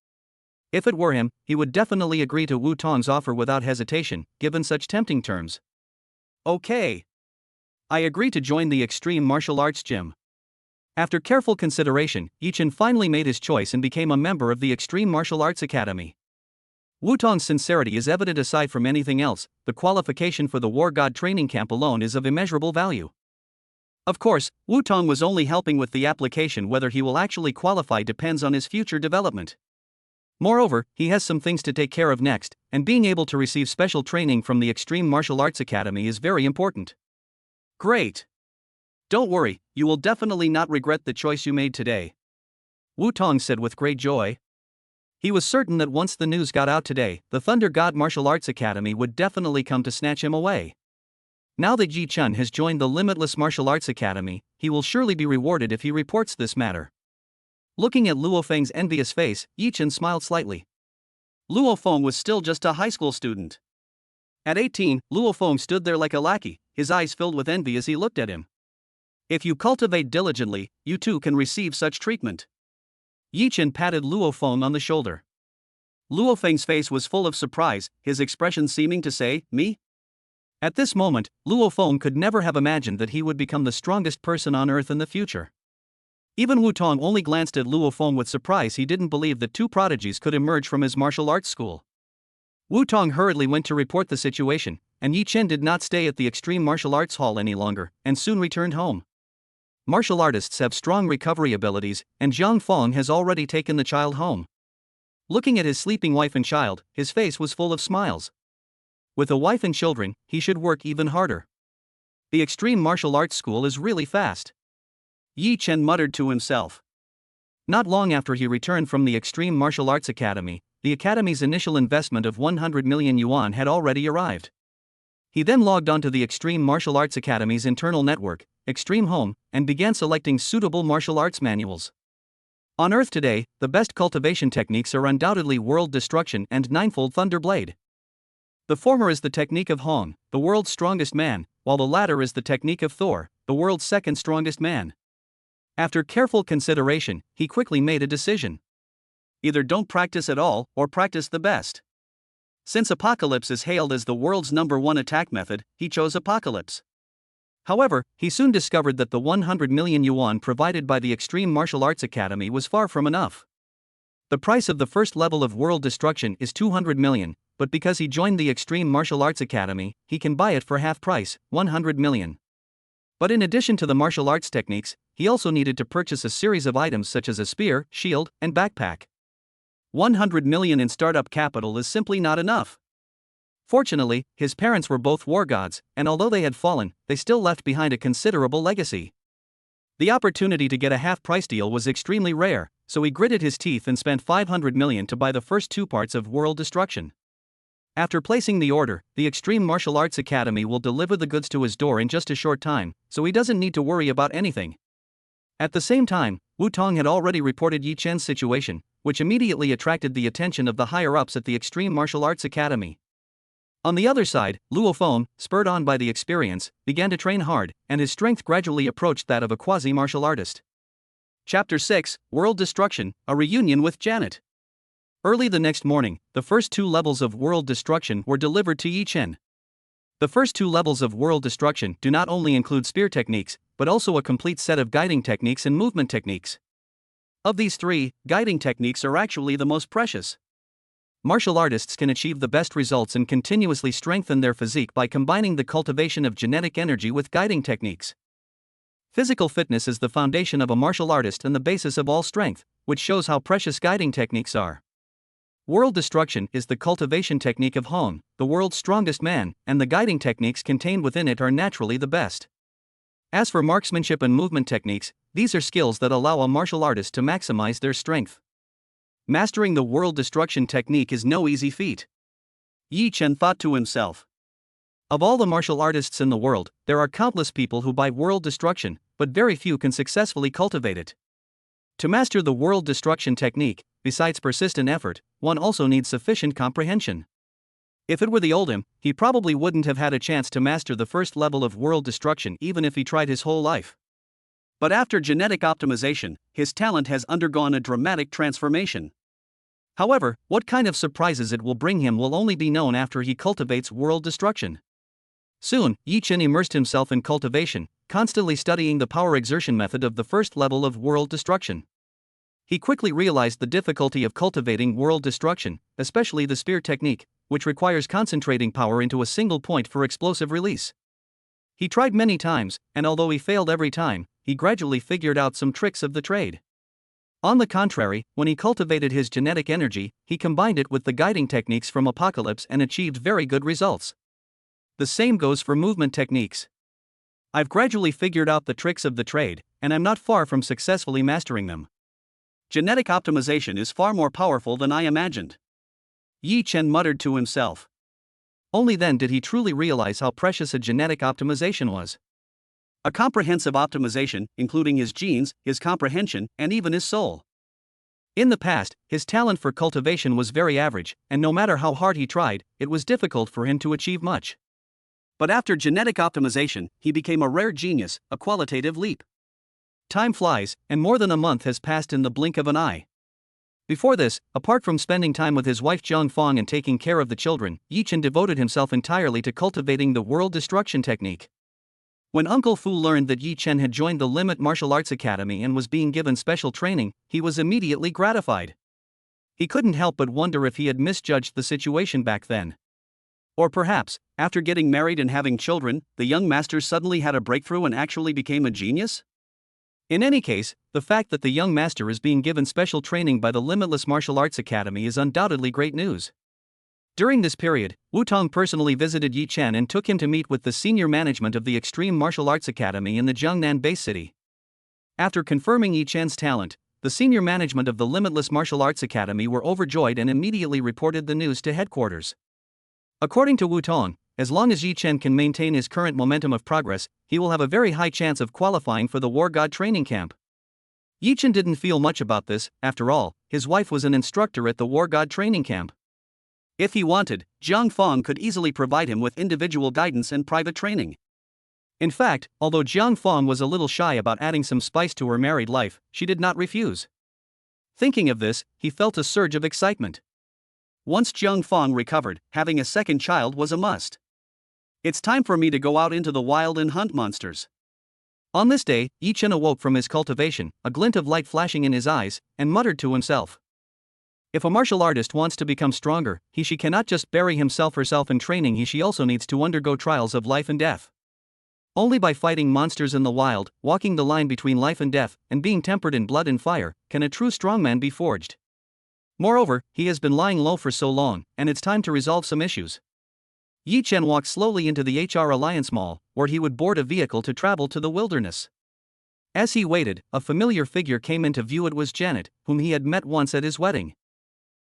If it were him, he would definitely agree to Wu Tong's offer without hesitation, given such tempting terms. Okay. I agree to join the Extreme Martial Arts Gym. After careful consideration, Yi Chen finally made his choice and became a member of the Extreme Martial Arts Academy. Wu Tong's sincerity is evident. Aside from anything else, the qualification for the War God training camp alone is of immeasurable value. Of course, Wu Tong was only helping with the application. Whether he will actually qualify depends on his future development. Moreover, he has some things to take care of next, and being able to receive special training from the Extreme Martial Arts Academy is very important. Great. Don't worry, you will definitely not regret the choice you made today, Wu Tong said with great joy. He was certain that once the news got out today, the Thunder God Martial Arts Academy would definitely come to snatch him away. Now that Yi Chen has joined the Limitless Martial Arts Academy, he will surely be rewarded if he reports this matter. Looking at Luo Feng's envious face, Yi Chen smiled slightly. Luo Feng was still just a high school student. At 18, Luo Feng stood there like a lackey, his eyes filled with envy as he looked at him. If you cultivate diligently, you too can receive such treatment. Yi Chen patted Luo Feng on the shoulder. Luo Feng's face was full of surprise, his expression seeming to say, "Me?" At this moment, Luo Feng could never have imagined that he would become the strongest person on earth in the future. Even Wu Tong only glanced at Luo Feng with surprise. He didn't believe that two prodigies could emerge from his martial arts school. Wu Tong hurriedly went to report the situation, and Yi Chen did not stay at the Extreme Martial Arts Hall any longer, and soon returned home. Martial artists have strong recovery abilities, and Zhang Feng has already taken the child home. Looking at his sleeping wife and child, his face was full of smiles. With a wife and children, he should work even harder. The Extreme Martial Arts School is really fast. Yi Chen muttered to himself. Not long after he returned from the Extreme Martial Arts Academy, the academy's initial investment of 100 million yuan had already arrived. He then logged onto the Extreme Martial Arts Academy's internal network, Extreme Home, and began selecting suitable martial arts manuals. On Earth today, the best cultivation techniques are undoubtedly World Destruction and Ninefold Thunder Blade. The former is the technique of Hong, the world's strongest man, while the latter is the technique of Thor, the world's second strongest man. After careful consideration, he quickly made a decision. Either don't practice at all, or practice the best. Since Apocalypse is hailed as the world's #1 attack method, he chose Apocalypse. However, he soon discovered that the 100 million yuan provided by the Extreme Martial Arts Academy was far from enough. The price of the first level of World Destruction is 200 million, but because he joined the Extreme Martial Arts Academy, he can buy it for half price, 100 million. But in addition to the martial arts techniques, he also needed to purchase a series of items such as a spear, shield, and backpack. 100 million in startup capital is simply not enough. Fortunately, his parents were both war gods, and although they had fallen, they still left behind a considerable legacy. The opportunity to get a half-price deal was extremely rare, so he gritted his teeth and spent 500 million to buy the first two parts of World Destruction. After placing the order, the Extreme Martial Arts Academy will deliver the goods to his door in just a short time, so he doesn't need to worry about anything. At the same time, Wu Tong had already reported Yi Chen's situation, which immediately attracted the attention of the higher-ups at the Extreme Martial Arts Academy. On the other side, Luo Feng, spurred on by the experience, began to train hard, and his strength gradually approached that of a quasi-martial artist. Chapter 6, World Destruction, a reunion with Janet. Early the next morning, the first two levels of World Destruction were delivered to Yi Chen. The first two levels of World Destruction do not only include spear techniques, but also a complete set of guiding techniques and movement techniques. Of these three, guiding techniques are actually the most precious. Martial artists can achieve the best results and continuously strengthen their physique by combining the cultivation of genetic energy with guiding techniques. Physical fitness is the foundation of a martial artist and the basis of all strength, which shows how precious guiding techniques are. World Destruction is the cultivation technique of Hong, the world's strongest man, and the guiding techniques contained within it are naturally the best. As for marksmanship and movement techniques, these are skills that allow a martial artist to maximize their strength. Mastering the World Destruction technique is no easy feat. Yi Chen thought to himself. Of all the martial artists in the world, there are countless people who buy World Destruction, but very few can successfully cultivate it. To master the World Destruction technique, besides persistent effort, one also needs sufficient comprehension. If it were the old him, he probably wouldn't have had a chance to master the first level of World Destruction even if he tried his whole life. But after genetic optimization, his talent has undergone a dramatic transformation. However, what kind of surprises it will bring him will only be known after he cultivates World Destruction. Soon, Yi Chen immersed himself in cultivation, constantly studying the power exertion method of the first level of World Destruction. He quickly realized the difficulty of cultivating World Destruction, especially the spear technique, which requires concentrating power into a single point for explosive release. He tried many times, and although he failed every time, he gradually figured out some tricks of the trade. On the contrary, when he cultivated his genetic energy, he combined it with the guiding techniques from Apocalypse and achieved very good results. The same goes for movement techniques. I've gradually figured out the tricks of the trade, and I'm not far from successfully mastering them. Genetic optimization is far more powerful than I imagined. Yi Chen muttered to himself. Only then did he truly realize how precious a genetic optimization was. A comprehensive optimization, including his genes, his comprehension, and even his soul. In the past, his talent for cultivation was very average, and no matter how hard he tried, it was difficult for him to achieve much. But after genetic optimization, he became a rare genius, a qualitative leap. Time flies, and more than a month has passed in the blink of an eye. Before this, apart from spending time with his wife Zhang Fong and taking care of the children, Yi Chen devoted himself entirely to cultivating the world destruction technique. When Uncle Fu learned that Yi Chen had joined the Limit Martial Arts Academy and was being given special training, he was immediately gratified. He couldn't help but wonder if he had misjudged the situation back then. Or perhaps, after getting married and having children, the young master suddenly had a breakthrough and actually became a genius? In any case, the fact that the young master is being given special training by the Limitless Martial Arts Academy is undoubtedly great news. During this period, Wu Tong personally visited Yi Chen and took him to meet with the senior management of the Extreme Martial Arts Academy in the Jiangnan base city. After confirming Yi Chen's talent, the senior management of the Limitless Martial Arts Academy were overjoyed and immediately reported the news to headquarters. According to Wu Tong, as long as Yi Chen can maintain his current momentum of progress, he will have a very high chance of qualifying for the War God training camp. Yi Chen didn't feel much about this. After all, his wife was an instructor at the War God training camp. If he wanted, Zhang Fong could easily provide him with individual guidance and private training. In fact, although Zhang Fong was a little shy about adding some spice to her married life, she did not refuse. Thinking of this, he felt a surge of excitement. Once Zhang Fong recovered, having a second child was a must. It's time for me to go out into the wild and hunt monsters. On this day, Yi Chen awoke from his cultivation, a glint of light flashing in his eyes, and muttered to himself. If a martial artist wants to become stronger, she cannot just bury herself in training. She also needs to undergo trials of life and death. Only by fighting monsters in the wild, walking the line between life and death, and being tempered in blood and fire, can a true strongman be forged. Moreover, he has been lying low for so long, and it's time to resolve some issues. Yi Chen walked slowly into the HR Alliance Mall, where he would board a vehicle to travel to the wilderness. As he waited, a familiar figure came into view. It was Janet, whom he had met once at his wedding.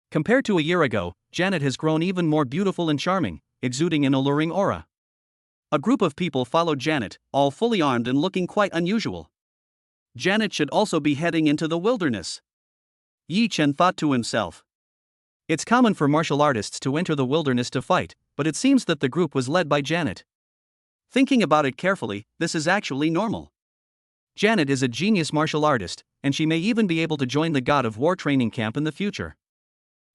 Compared to a year ago, Janet has grown even more beautiful and charming, exuding an alluring aura. A group of people followed Janet, all fully armed and looking quite unusual. Janet should also be heading into the wilderness. Yi Chen thought to himself. It's common for martial artists to enter the wilderness to fight, but it seems that the group was led by Janet. Thinking about it carefully, this is actually normal. Janet is a genius martial artist, and she may even be able to join the God of War training camp in the future.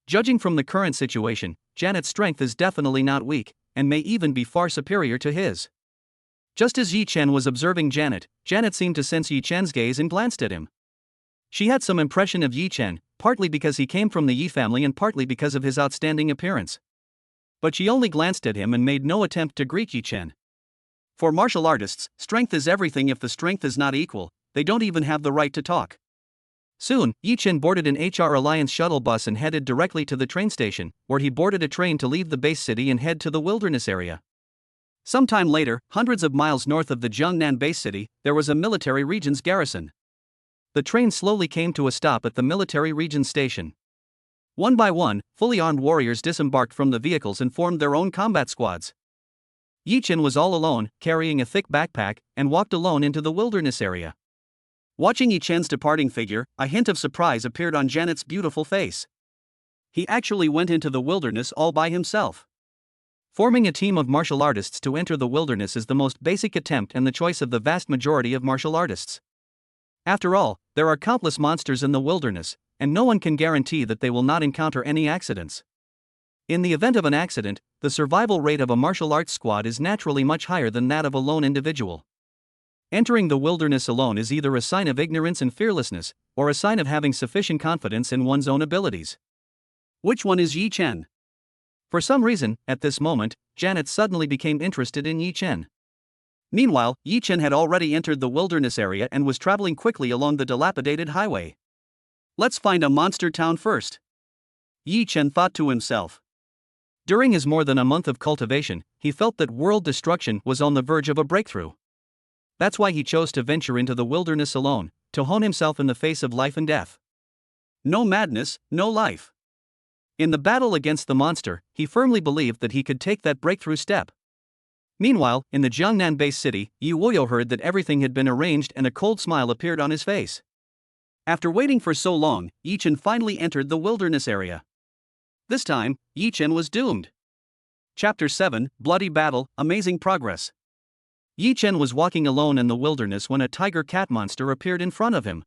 Judging from the current situation, Janet's strength is definitely not weak, and may even be far superior to his. Just as Yi Chen was observing Janet, Janet seemed to sense Yi Chen's gaze and glanced at him. She had some impression of Yi Chen, partly because he came from the Yi family and partly because of his outstanding appearance. But she only glanced at him and made no attempt to greet Yi Chen. For martial artists, strength is everything. If the strength is not equal, they don't even have the right to talk. Soon, Yi Chen boarded an HR Alliance shuttle bus and headed directly to the train station, where he boarded a train to leave the base city and head to the wilderness area. Sometime later, hundreds of miles north of the Jiangnan base city, there was a military region's garrison. The train slowly came to a stop at the military region station. One by one, fully armed warriors disembarked from the vehicles and formed their own combat squads. Yi Chen was all alone, carrying a thick backpack, and walked alone into the wilderness area. Watching Yi Chen's departing figure, a hint of surprise appeared on Janet's beautiful face. He actually went into the wilderness all by himself. Forming a team of martial artists to enter the wilderness is the most basic attempt and the choice of the vast majority of martial artists. After all, there are countless monsters in the wilderness, and no one can guarantee that they will not encounter any accidents. In the event of an accident, the survival rate of a martial arts squad is naturally much higher than that of a lone individual. Entering the wilderness alone is either a sign of ignorance and fearlessness, or a sign of having sufficient confidence in one's own abilities. Which one is Yi Chen? For some reason, at this moment, Janet suddenly became interested in Yi Chen. Meanwhile, Yi Chen had already entered the wilderness area and was traveling quickly along the dilapidated highway. Let's find a monster town first, Yi Chen thought to himself. During his more than a month of cultivation, he felt that world destruction was on the verge of a breakthrough. That's why he chose to venture into the wilderness alone, to hone himself in the face of life and death. No madness, no life. In the battle against the monster, he firmly believed that he could take that breakthrough step. Meanwhile, in the Jiangnan base city, Yu Woyo heard that everything had been arranged and a cold smile appeared on his face. After waiting for so long, Yi Chen finally entered the wilderness area. This time, Yi Chen was doomed. Chapter 7, Bloody Battle, Amazing Progress. Yi Chen was walking alone in the wilderness when a tiger cat monster appeared in front of him.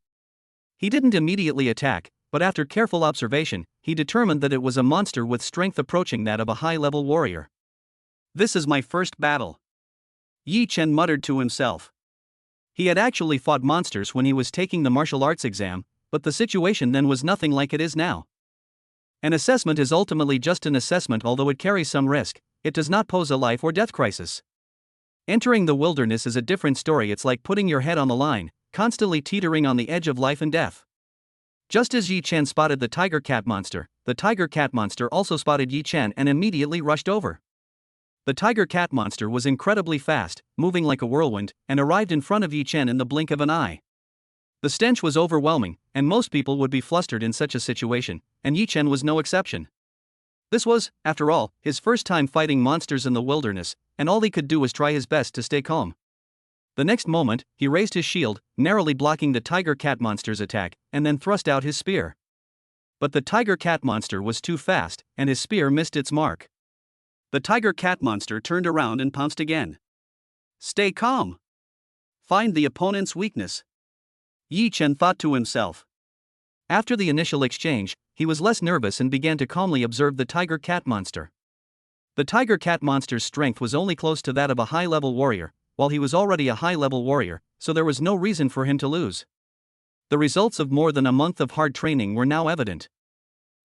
He didn't immediately attack, but after careful observation, he determined that it was a monster with strength approaching that of a high-level warrior. This is my first battle, Yi Chen muttered to himself. He had actually fought monsters when he was taking the martial arts exam, but the situation then was nothing like it is now. An assessment is ultimately just an assessment, although it carries some risk. It does not pose a life or death crisis. Entering the wilderness is a different story. It's like putting your head on the line, constantly teetering on the edge of life and death. Just as Yi Chen spotted the tiger cat monster, the tiger cat monster also spotted Yi Chen and immediately rushed over. The tiger cat monster was incredibly fast, moving like a whirlwind, and arrived in front of Yi Chen in the blink of an eye. The stench was overwhelming, and most people would be flustered in such a situation, and Yi Chen was no exception. This was, after all, his first time fighting monsters in the wilderness, and all he could do was try his best to stay calm. The next moment, he raised his shield, narrowly blocking the tiger cat monster's attack, and then thrust out his spear. But the tiger cat monster was too fast, and his spear missed its mark. The tiger cat monster turned around and pounced again. Stay calm. Find the opponent's weakness, Yi Chen thought to himself. After the initial exchange, he was less nervous and began to calmly observe the tiger cat monster. The tiger cat monster's strength was only close to that of a high-level warrior, while he was already a high-level warrior, so there was no reason for him to lose. The results of more than a month of hard training were now evident.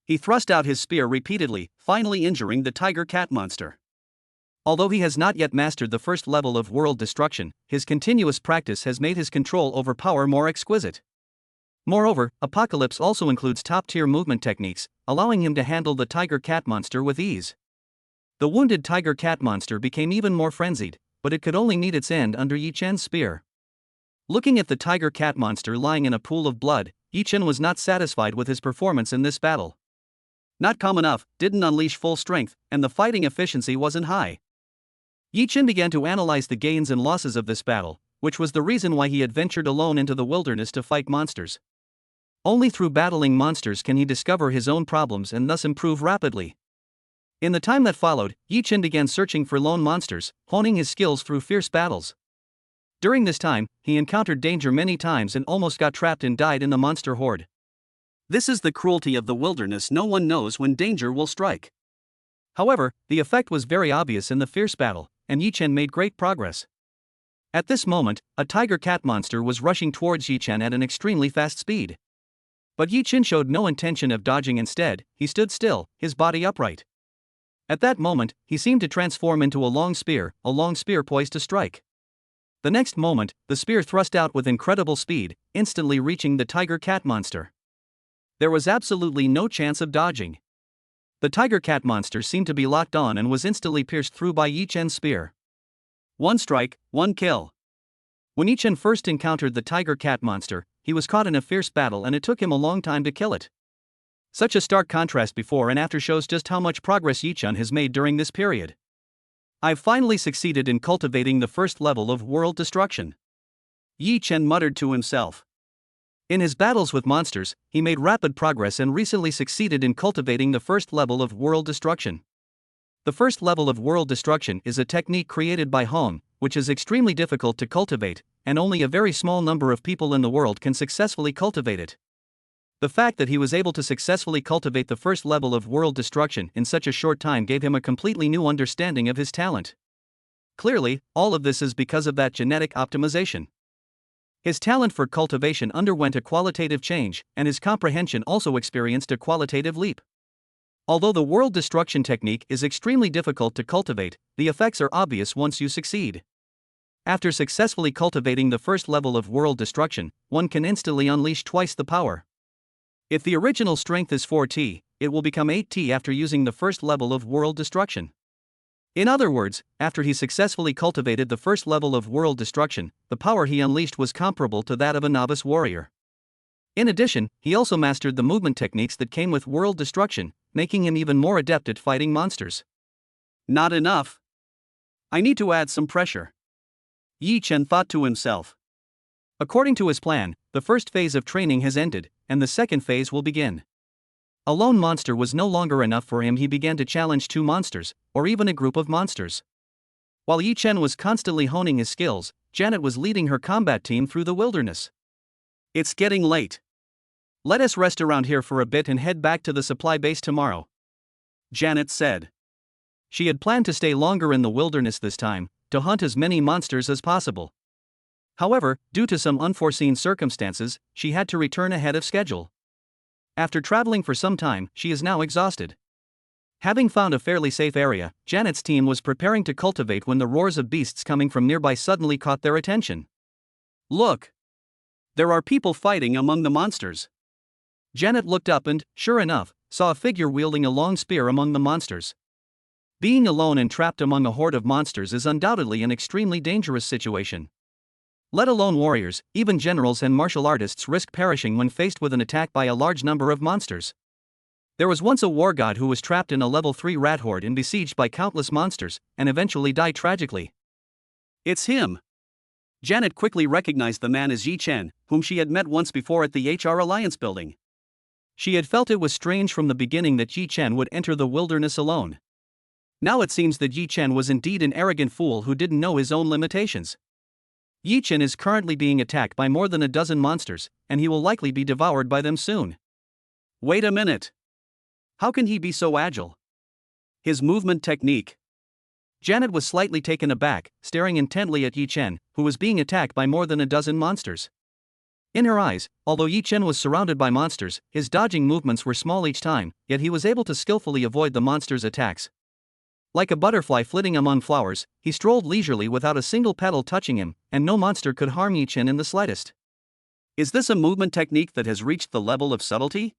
He thrust out his spear repeatedly, finally injuring the tiger cat monster. Although he has not yet mastered the first level of world destruction, his continuous practice has made his control over power more exquisite. Moreover, Apocalypse also includes top-tier movement techniques, allowing him to handle the tiger cat monster with ease. The wounded tiger cat monster became even more frenzied, but it could only meet its end under Yi Chen's spear. Looking at the tiger cat monster lying in a pool of blood, Yi Chen was not satisfied with his performance in this battle. Not calm enough, didn't unleash full strength, and the fighting efficiency wasn't high. Yi Chen began to analyze the gains and losses of this battle, which was the reason why he had ventured alone into the wilderness to fight monsters. Only through battling monsters can he discover his own problems and thus improve rapidly. In the time that followed, Yi Chen began searching for lone monsters, honing his skills through fierce battles. During this time, he encountered danger many times and almost got trapped and died in the monster horde. This is the cruelty of the wilderness. No one knows when danger will strike. However, the effect was very obvious in the fierce battle, and Yi Chen made great progress. At this moment, a tiger cat monster was rushing towards Yi Chen at an extremely fast speed. But Yi Chen showed no intention of dodging. Instead, he stood still, his body upright. At that moment, he seemed to transform into a long spear poised to strike. The next moment, the spear thrust out with incredible speed, instantly reaching the tiger cat monster. There was absolutely no chance of dodging. The tiger cat monster seemed to be locked on and was instantly pierced through by Yi Chen's spear. One strike, one kill. When Yi Chen first encountered the tiger cat monster, he was caught in a fierce battle and it took him a long time to kill it. Such a stark contrast before and after shows just how much progress Yi Chen has made during this period. I've finally succeeded in cultivating the first level of world destruction, Yi Chen muttered to himself. In his battles with monsters, he made rapid progress and recently succeeded in cultivating the first level of world destruction. The first level of world destruction is a technique created by Hong, which is extremely difficult to cultivate, and only a very small number of people in the world can successfully cultivate it. The fact that he was able to successfully cultivate the first level of world destruction in such a short time gave him a completely new understanding of his talent. Clearly, all of this is because of that genetic optimization. His talent for cultivation underwent a qualitative change, and his comprehension also experienced a qualitative leap. Although the world destruction technique is extremely difficult to cultivate, the effects are obvious once you succeed. After successfully cultivating the first level of world destruction, one can instantly unleash twice the power. If the original strength is 4T, it will become 8T after using the first level of world destruction. In other words, after he successfully cultivated the first level of world destruction, the power he unleashed was comparable to that of a novice warrior. In addition, he also mastered the movement techniques that came with world destruction, making him even more adept at fighting monsters. Not enough. I need to add some pressure, Yi Chen thought to himself. According to his plan, the first phase of training has ended, and the second phase will begin. A lone monster was no longer enough for him. He began to challenge two monsters, or even a group of monsters. While Yi Chen was constantly honing his skills, Janet was leading her combat team through the wilderness. It's getting late. Let us rest around here for a bit and head back to the supply base tomorrow, Janet said. She had planned to stay longer in the wilderness this time, to hunt as many monsters as possible. However, due to some unforeseen circumstances, she had to return ahead of schedule. After traveling for some time, she is now exhausted. Having found a fairly safe area, Janet's team was preparing to cultivate when the roars of beasts coming from nearby suddenly caught their attention. Look! There are people fighting among the monsters. Janet looked up and, sure enough, saw a figure wielding a long spear among the monsters. Being alone and trapped among a horde of monsters is undoubtedly an extremely dangerous situation. Let alone warriors, even generals and martial artists risk perishing when faced with an attack by a large number of monsters. There was once a war god who was trapped in a level 3 rat horde and besieged by countless monsters, and eventually died tragically. It's him. Janet quickly recognized the man as Yi Chen, whom she had met once before at the HR Alliance building. She had felt it was strange from the beginning that Yi Chen would enter the wilderness alone. Now it seems that Yi Chen was indeed an arrogant fool who didn't know his own limitations. Yi Chen is currently being attacked by more than a dozen monsters, and he will likely be devoured by them soon. Wait a minute. How can he be so agile? His movement technique. Janet was slightly taken aback, staring intently at Yi Chen, who was being attacked by more than a dozen monsters. In her eyes, although Yi Chen was surrounded by monsters, his dodging movements were small each time, yet he was able to skillfully avoid the monsters' attacks. Like a butterfly flitting among flowers, he strolled leisurely without a single petal touching him, and no monster could harm Yi Chen in the slightest. Is this a movement technique that has reached the level of subtlety?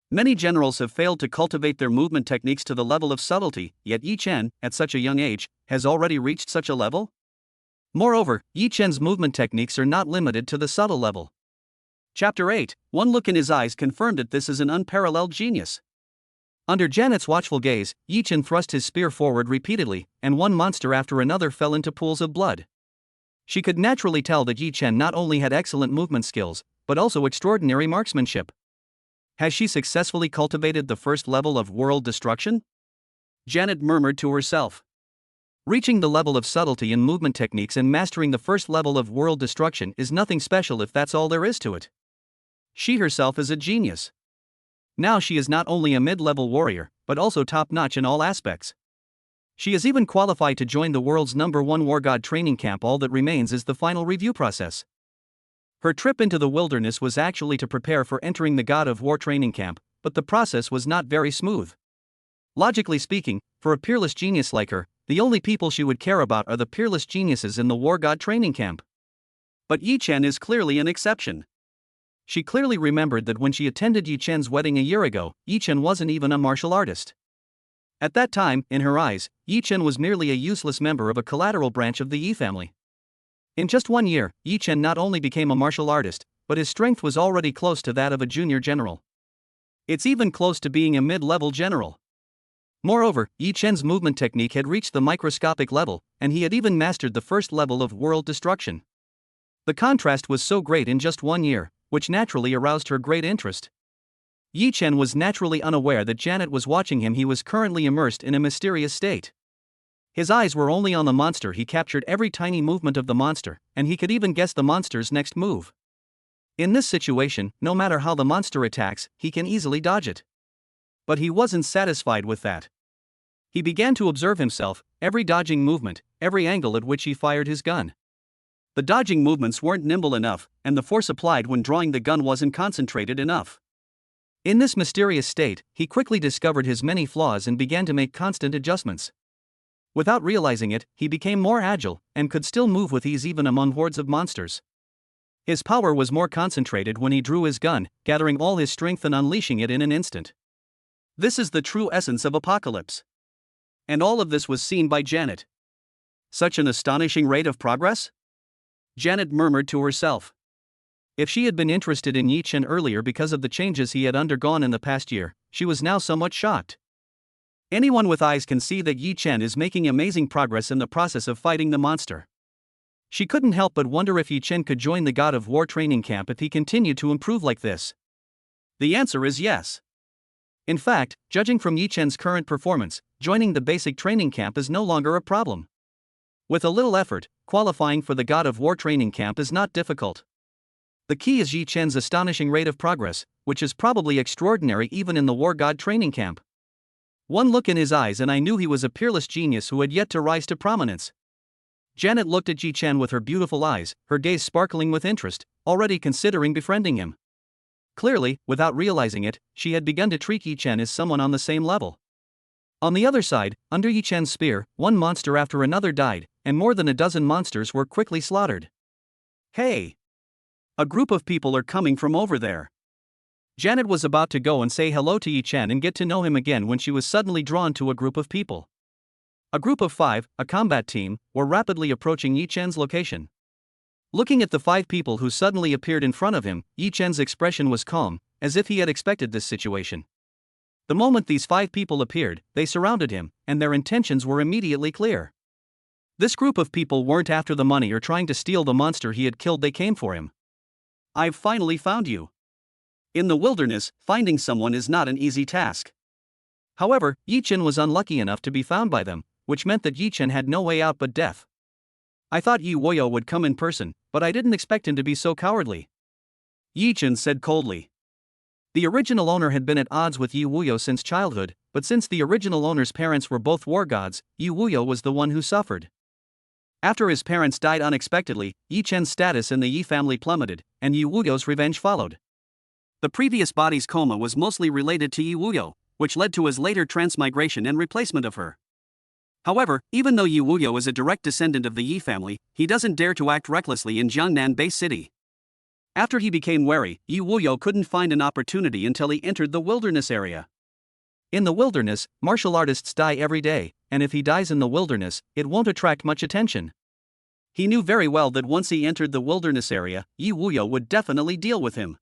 Many generals have failed to cultivate their movement techniques to the level of subtlety, yet Yi Chen, at such a young age, has already reached such a level? Moreover, Yi Chen's movement techniques are not limited to the subtle level. Chapter 8, one look in his eyes confirmed that this is an unparalleled genius. Under Janet's watchful gaze, Yi Chen thrust his spear forward repeatedly, and one monster after another fell into pools of blood. She could naturally tell that Yi Chen not only had excellent movement skills, but also extraordinary marksmanship. Has she successfully cultivated the first level of world destruction? Janet murmured to herself. Reaching the level of subtlety in movement techniques and mastering the first level of world destruction is nothing special if that's all there is to it. She herself is a genius. Now she is not only a mid-level warrior, but also top-notch in all aspects. She is even qualified to join the world's #1 war god training camp. All that remains is the final review process. Her trip into the wilderness was actually to prepare for entering the God of War training camp, but the process was not very smooth. Logically speaking, for a peerless genius like her, the only people she would care about are the peerless geniuses in the War God training camp. But Yi Chen is clearly an exception. She clearly remembered that when she attended Yi Chen's wedding a year ago, Yi Chen wasn't even a martial artist. At that time, in her eyes, Yi Chen was merely a useless member of a collateral branch of the Yi family. In just 1 year, Yi Chen not only became a martial artist, but his strength was already close to that of a junior general. It's even close to being a mid-level general. Moreover, Yi Chen's movement technique had reached the microscopic level, and he had even mastered the first level of world destruction. The contrast was so great in just 1 year, which naturally aroused her great interest. Yi Chen was naturally unaware that Janet was watching him. He was currently immersed in a mysterious state. His eyes were only on the monster. He captured every tiny movement of the monster, and he could even guess the monster's next move. In this situation, no matter how the monster attacks, he can easily dodge it. But he wasn't satisfied with that. He began to observe himself, every dodging movement, every angle at which he fired his gun. The dodging movements weren't nimble enough, and the force applied when drawing the gun wasn't concentrated enough. In this mysterious state, he quickly discovered his many flaws and began to make constant adjustments. Without realizing it, he became more agile, and could still move with ease even among hordes of monsters. His power was more concentrated when he drew his gun, gathering all his strength and unleashing it in an instant. This is the true essence of Apocalypse. And all of this was seen by Janet. Such an astonishing rate of progress? Janet murmured to herself. If she had been interested in Yi Chen earlier because of the changes he had undergone in the past year, she was now somewhat shocked. Anyone with eyes can see that Yi Chen is making amazing progress in the process of fighting the monster. She couldn't help but wonder if Yi Chen could join the God of War training camp if he continued to improve like this. The answer is yes. In fact, judging from Yi Chen's current performance, joining the basic training camp is no longer a problem. With a little effort, qualifying for the God of War training camp is not difficult. The key is Yi Chen's astonishing rate of progress, which is probably extraordinary even in the War God training camp. One look in his eyes and I knew he was a peerless genius who had yet to rise to prominence. Janet looked at Yi Chen with her beautiful eyes, her gaze sparkling with interest, already considering befriending him. Clearly, without realizing it, she had begun to treat Yi Chen as someone on the same level. On the other side, under Yi Chen's spear, one monster after another died, and more than a dozen monsters were quickly slaughtered. Hey! A group of people are coming from over there. Janet was about to go and say hello to Yi Chen and get to know him again when she was suddenly drawn to a group of people. A group of 5, a combat team, were rapidly approaching Yi Chen's location. Looking at the 5 people who suddenly appeared in front of him, Yi Chen's expression was calm, as if he had expected this situation. The moment these 5 people appeared, they surrounded him, and their intentions were immediately clear. This group of people weren't after the money or trying to steal the monster he had killed, they came for him. I've finally found you. In the wilderness, finding someone is not an easy task. However, Yi Chen was unlucky enough to be found by them, which meant that Yi Chen had no way out but death. I thought Yi Wuyo would come in person, but I didn't expect him to be so cowardly. Yi Chen said coldly. The original owner had been at odds with Yi Wuyo since childhood, but since the original owner's parents were both war gods, Yi Wuyo was the one who suffered. After his parents died unexpectedly, Yi Chen's status in the Yi family plummeted, and Yi Wuyo's revenge followed. The previous body's coma was mostly related to Yi Wuyo, which led to his later transmigration and replacement of her. However, even though Yi Wuyo is a direct descendant of the Yi family, he doesn't dare to act recklessly in Jiangnan Base City. After he became wary, Yi Wuyo couldn't find an opportunity until he entered the wilderness area. In the wilderness, martial artists die every day, and if he dies in the wilderness, it won't attract much attention. He knew very well that once he entered the wilderness area, Yi Wuyo would definitely deal with him.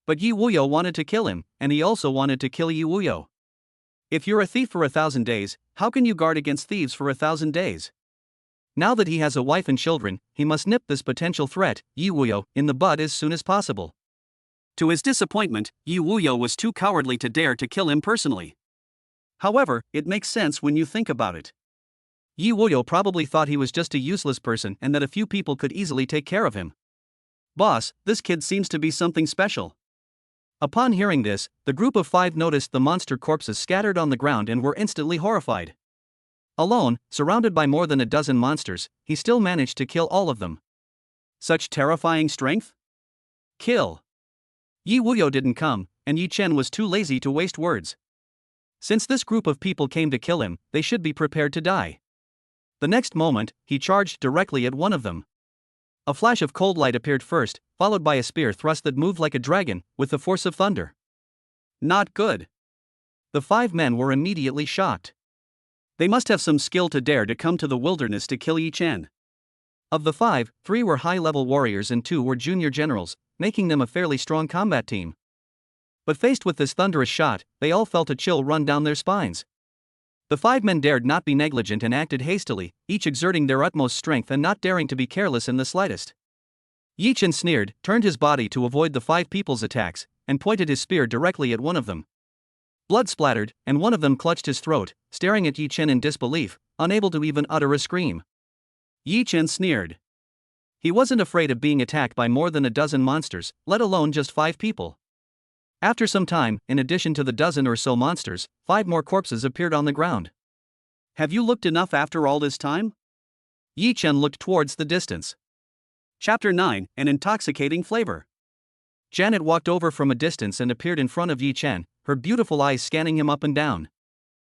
But Yi Wuyo wanted to kill him, and he also wanted to kill Yi Wuyo. If you're a thief for 1,000 days, how can you guard against thieves for 1,000 days? Now that he has a wife and children, he must nip this potential threat, Yi Wuyo, in the bud as soon as possible. To his disappointment, Yi Wuyo was too cowardly to dare to kill him personally. However, it makes sense when you think about it. Yi Wuyo probably thought he was just a useless person and that a few people could easily take care of him. Boss, this kid seems to be something special. Upon hearing this, the group of 5 noticed the monster corpses scattered on the ground and were instantly horrified. Alone, surrounded by more than a dozen monsters, he still managed to kill all of them. Such terrifying strength? Kill! Yi Wuyo didn't come, and Yi Chen was too lazy to waste words. Since this group of people came to kill him, they should be prepared to die. The next moment, he charged directly at one of them. A flash of cold light appeared first, followed by a spear thrust that moved like a dragon, with the force of thunder. Not good. The 5 men were immediately shocked. They must have some skill to dare to come to the wilderness to kill Yi Chen. Of the 5, 3 were high-level warriors and 2 were junior generals, making them a fairly strong combat team. But faced with this thunderous shot, they all felt a chill run down their spines. The 5 men dared not be negligent and acted hastily, each exerting their utmost strength and not daring to be careless in the slightest. Yi Chen sneered, turned his body to avoid the 5 people's attacks, and pointed his spear directly at one of them. Blood splattered, and one of them clutched his throat, staring at Yi Chen in disbelief, unable to even utter a scream. Yi Chen sneered. He wasn't afraid of being attacked by more than a dozen monsters, let alone just 5 people. After some time, in addition to the dozen or so monsters, 5 more corpses appeared on the ground. Have you looked enough after all this time? Yi Chen looked towards the distance. Chapter 9, An Intoxicating Flavor. Janet walked over from a distance and appeared in front of Yi Chen, her beautiful eyes scanning him up and down.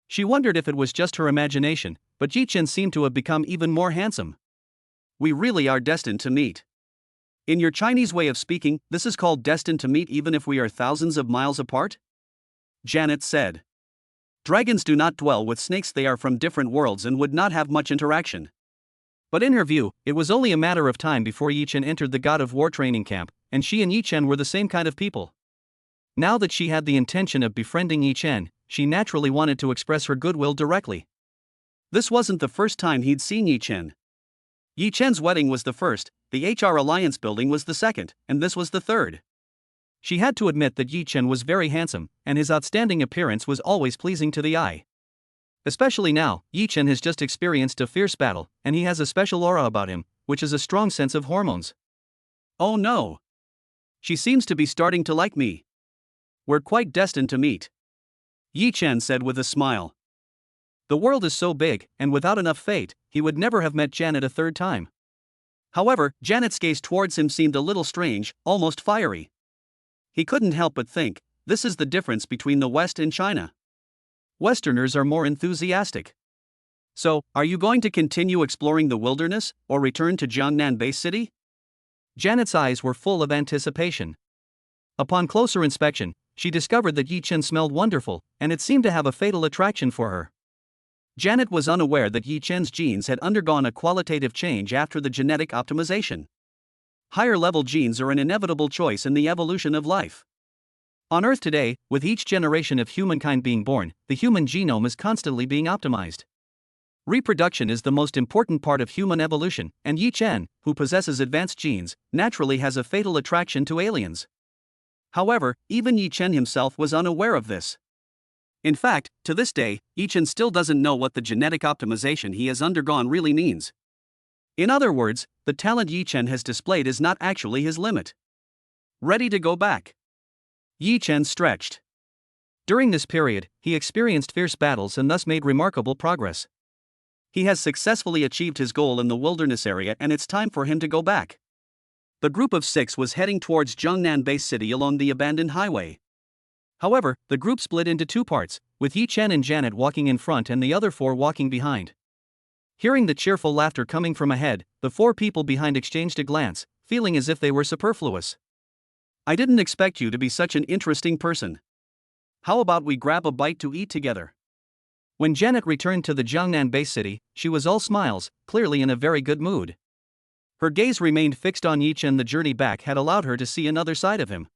She wondered if it was just her imagination, but Yi Chen seemed to have become even more handsome. We really are destined to meet. In your Chinese way of speaking, this is called destined to meet even if we are thousands of miles apart? Janet said. Dragons do not dwell with snakes, they are from different worlds and would not have much interaction. But in her view, it was only a matter of time before Yi Chen entered the God of War training camp, and she and Yi Chen were the same kind of people. Now that she had the intention of befriending Yi Chen, she naturally wanted to express her goodwill directly. This wasn't the first time he'd seen Yi Chen. Yi Chen's wedding was the first, the HR Alliance building was the second, and this was the third. She had to admit that Yi Chen was very handsome, and his outstanding appearance was always pleasing to the eye. Especially now, Yi Chen has just experienced a fierce battle, and he has a special aura about him, which is a strong sense of hormones. Oh no! She seems to be starting to like me. We're quite destined to meet. Yi Chen said with a smile. The world is so big, and without enough fate, he would never have met Janet a third time. However, Janet's gaze towards him seemed a little strange, almost fiery. He couldn't help but think, this is the difference between the West and China. Westerners are more enthusiastic. So, are you going to continue exploring the wilderness, or return to Jiangnan Base City? Janet's eyes were full of anticipation. Upon closer inspection, she discovered that Yi Chen smelled wonderful, and it seemed to have a fatal attraction for her. Janet was unaware that Yi Chen's genes had undergone a qualitative change after the genetic optimization. Higher-level genes are an inevitable choice in the evolution of life. On Earth today, with each generation of humankind being born, the human genome is constantly being optimized. Reproduction is the most important part of human evolution, and Yi Chen, who possesses advanced genes, naturally has a fatal attraction to aliens. However, even Yi Chen himself was unaware of this. In fact, to this day, Yi Chen still doesn't know what the genetic optimization he has undergone really means. In other words, the talent Yi Chen has displayed is not actually his limit. Ready to go back? Yi Chen stretched. During this period, he experienced fierce battles and thus made remarkable progress. He has successfully achieved his goal in the wilderness area, and it's time for him to go back. The group of 6 was heading towards Jiangnan Base City along the abandoned highway. However, the group split into 2 parts, with Yi Chen and Janet walking in front and the other 4 walking behind. Hearing the cheerful laughter coming from ahead, the 4 people behind exchanged a glance, feeling as if they were superfluous. I didn't expect you to be such an interesting person. How about we grab a bite to eat together? When Janet returned to the Jiangnan Base City, she was all smiles, clearly in a very good mood. Her gaze remained fixed on Yi Chen. The journey back had allowed her to see another side of him.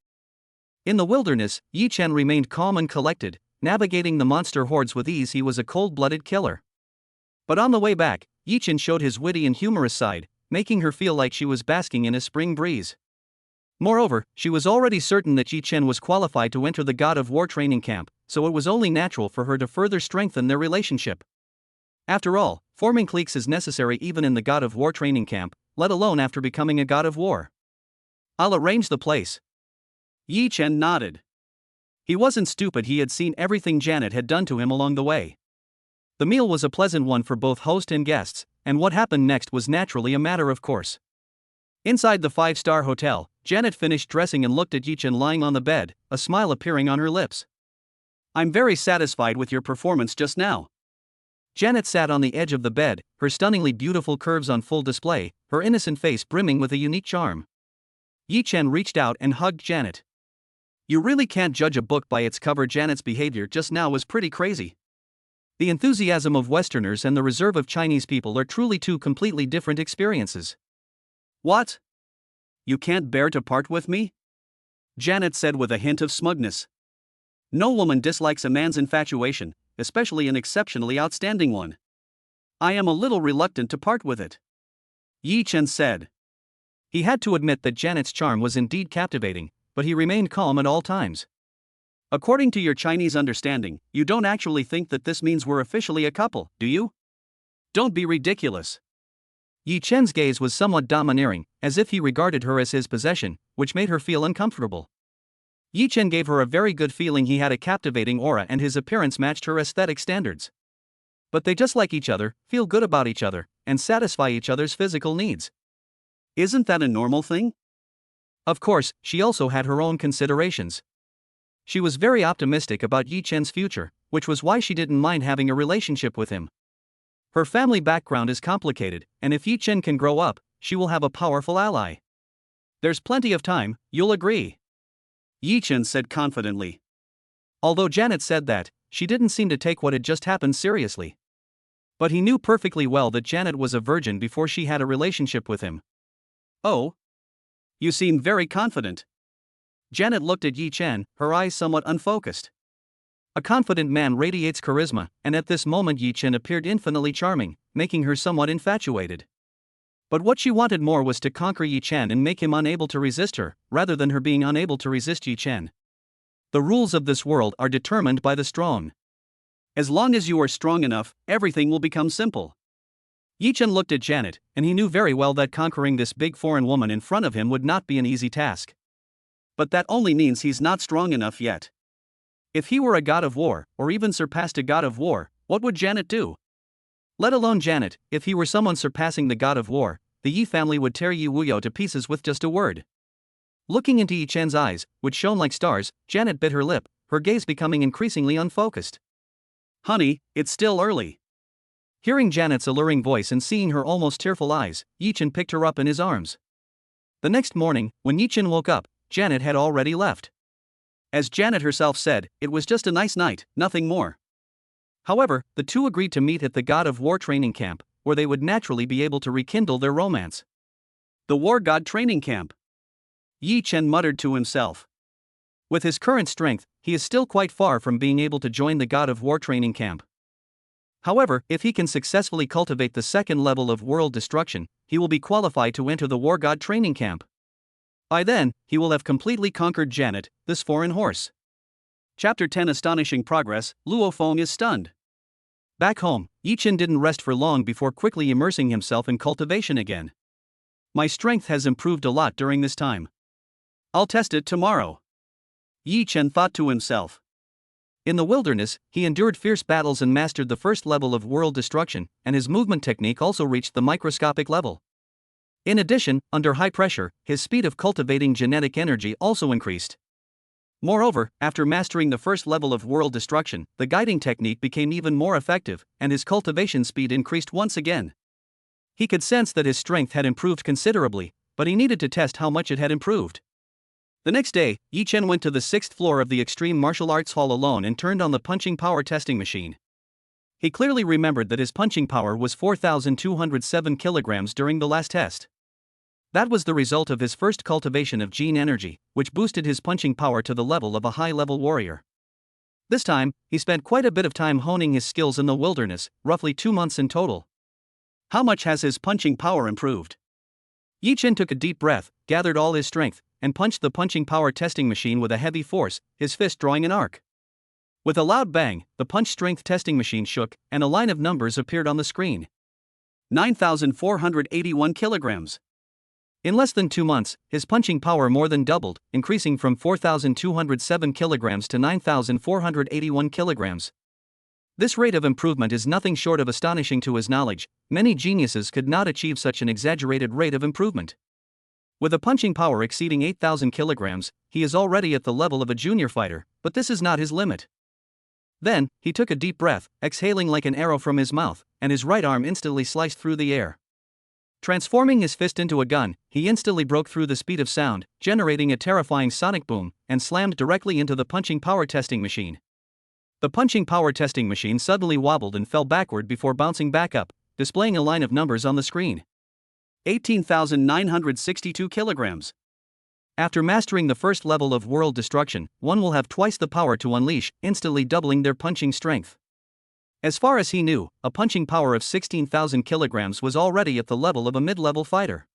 In the wilderness, Yi Chen remained calm and collected, navigating the monster hordes with ease. He was a cold-blooded killer. But on the way back, Yi Chen showed his witty and humorous side, making her feel like she was basking in a spring breeze. Moreover, she was already certain that Yi Chen was qualified to enter the God of War training camp, so it was only natural for her to further strengthen their relationship. After all, forming cliques is necessary even in the God of War training camp, let alone after becoming a God of War. I'll arrange the place. Yi Chen nodded. He wasn't stupid. He had seen everything Janet had done to him along the way. The meal was a pleasant one for both host and guests, and what happened next was naturally a matter of course. Inside the 5-star hotel, Janet finished dressing and looked at Yi Chen lying on the bed, a smile appearing on her lips. I'm very satisfied with your performance just now. Janet sat on the edge of the bed, her stunningly beautiful curves on full display, her innocent face brimming with a unique charm. Yi Chen reached out and hugged Janet. You really can't judge a book by its cover. Janet's behavior just now was pretty crazy. The enthusiasm of Westerners and the reserve of Chinese people are truly 2 completely different experiences. What? You can't bear to part with me? Janet said with a hint of smugness. No woman dislikes a man's infatuation, especially an exceptionally outstanding one. I am a little reluctant to part with it. Yi Chen said. He had to admit that Janet's charm was indeed captivating, but he remained calm at all times. According to your Chinese understanding, you don't actually think that this means we're officially a couple, do you? Don't be ridiculous. Yi Chen's gaze was somewhat domineering, as if he regarded her as his possession, which made her feel uncomfortable. Yi Chen gave her a very good feeling. He had a captivating aura and his appearance matched her aesthetic standards. But they just like each other, feel good about each other, and satisfy each other's physical needs. Isn't that a normal thing? Of course, she also had her own considerations. She was very optimistic about Yi Chen's future, which was why she didn't mind having a relationship with him. Her family background is complicated, and if Yi Chen can grow up, she will have a powerful ally. There's plenty of time, you'll agree. Yi Chen said confidently. Although Janet said that, she didn't seem to take what had just happened seriously. But he knew perfectly well that Janet was a virgin before she had a relationship with him. Oh? You seem very confident. Janet looked at Yi Chen, her eyes somewhat unfocused. A confident man radiates charisma, and at this moment Yi Chen appeared infinitely charming, making her somewhat infatuated. But what she wanted more was to conquer Yi Chen and make him unable to resist her, rather than her being unable to resist Yi Chen. The rules of this world are determined by the strong. As long as you are strong enough, everything will become simple. Yi Chen looked at Janet, and he knew very well that conquering this big foreign woman in front of him would not be an easy task. But that only means he's not strong enough yet. If he were a god of war, or even surpassed a god of war, what would Janet do? Let alone Janet, if he were someone surpassing the god of war, the Yi family would tear Yi Wuyo to pieces with just a word. Looking into Yi Chen's eyes, which shone like stars, Janet bit her lip, her gaze becoming increasingly unfocused. Honey, it's still early. Hearing Janet's alluring voice and seeing her almost tearful eyes, Yi Chen picked her up in his arms. The next morning, when Yi Chen woke up, Janet had already left. As Janet herself said, it was just a nice night, nothing more. However, the two agreed to meet at the God of War training camp, where they would naturally be able to rekindle their romance. The War God training camp. Yi Chen muttered to himself. With his current strength, he is still quite far from being able to join the God of War training camp. However, if he can successfully cultivate the second level of world destruction, he will be qualified to enter the War God training camp. By then, he will have completely conquered Janet, this foreign horse. Chapter 10 Astonishing Progress, Luo Feng is stunned. Back home, Yi Chen didn't rest for long before quickly immersing himself in cultivation again. My strength has improved a lot during this time. I'll test it tomorrow. Yi Chen thought to himself. In the wilderness, he endured fierce battles and mastered the first level of world destruction, and his movement technique also reached the microscopic level. In addition, under high pressure, his speed of cultivating genetic energy also increased. Moreover, after mastering the first level of world destruction, the guiding technique became even more effective, and his cultivation speed increased once again. He could sense that his strength had improved considerably, but he needed to test how much it had improved. The next day, Yi Chen went to the 6th floor of the Extreme Martial Arts Hall alone and turned on the punching power testing machine. He clearly remembered that his punching power was 4,207 kilograms during the last test. That was the result of his first cultivation of gene energy, which boosted his punching power to the level of a high-level warrior. This time, he spent quite a bit of time honing his skills in the wilderness, roughly 2 months in total. How much has his punching power improved? Yi Chen took a deep breath, gathered all his strength, and punched the punching power testing machine with a heavy force, his fist drawing an arc. With a loud bang, the punch strength testing machine shook, and a line of numbers appeared on the screen. 9,481 kilograms. In less than 2 months, his punching power more than doubled, increasing from 4,207 kilograms to 9,481 kilograms. This rate of improvement is nothing short of astonishing to his knowledge. Many geniuses could not achieve such an exaggerated rate of improvement. With a punching power exceeding 8,000 kilograms, he is already at the level of a junior fighter, but this is not his limit. Then, he took a deep breath, exhaling like an arrow from his mouth, and his right arm instantly sliced through the air. Transforming his fist into a gun, he instantly broke through the speed of sound, generating a terrifying sonic boom, and slammed directly into the punching power testing machine. The punching power testing machine suddenly wobbled and fell backward before bouncing back up, displaying a line of numbers on the screen. 18,962 kilograms. After mastering the first level of world destruction, one will have twice the power to unleash, instantly doubling their punching strength. As far as he knew, a punching power of 16,000 kilograms was already at the level of a mid-level fighter.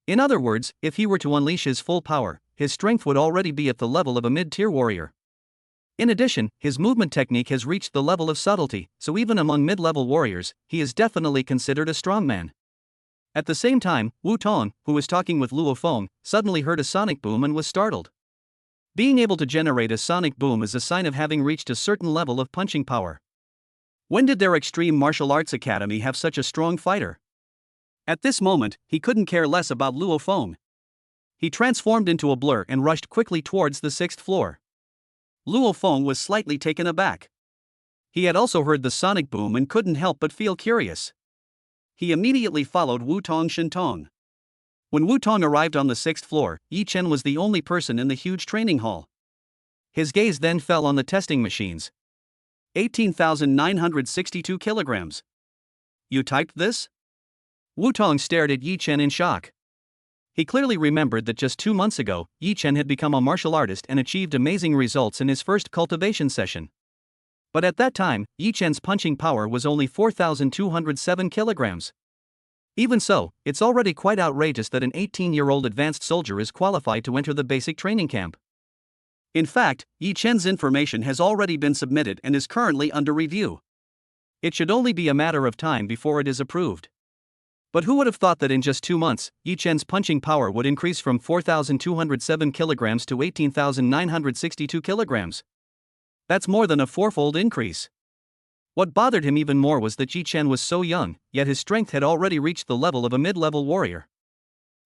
In other words, if he were to unleash his full power, his strength would already be at the level of a mid-tier warrior. In addition, his movement technique has reached the level of subtlety, so even among mid-level warriors, he is definitely considered a strongman. At the same time, Wu Tong, who was talking with Luo Feng, suddenly heard a sonic boom and was startled. Being able to generate a sonic boom is a sign of having reached a certain level of punching power. When did their Extreme Martial Arts Academy have such a strong fighter? At this moment, he couldn't care less about Luo Feng. He transformed into a blur and rushed quickly towards the 6th floor. Luo Feng was slightly taken aback. He had also heard the sonic boom and couldn't help but feel curious. He immediately followed Wu Tong Shintong. When Wu Tong arrived on the 6th floor, Yi Chen was the only person in the huge training hall. His gaze then fell on the testing machines. 18,962 kilograms. You typed this? Wu Tong stared at Yi Chen in shock. He clearly remembered that just 2 months ago, Yi Chen had become a martial artist and achieved amazing results in his first cultivation session. But at that time, Yi Chen's punching power was only 4,207 kilograms. Even so, it's already quite outrageous that an 18-year-old advanced soldier is qualified to enter the basic training camp. In fact, Yi Chen's information has already been submitted and is currently under review. It should only be a matter of time before it is approved. But who would have thought that in just 2 months, Yi Chen's punching power would increase from 4,207 kilograms to 18,962 kilograms? That's more than a fourfold increase. What bothered him even more was that Yi Chen was so young, yet his strength had already reached the level of a mid-level warrior.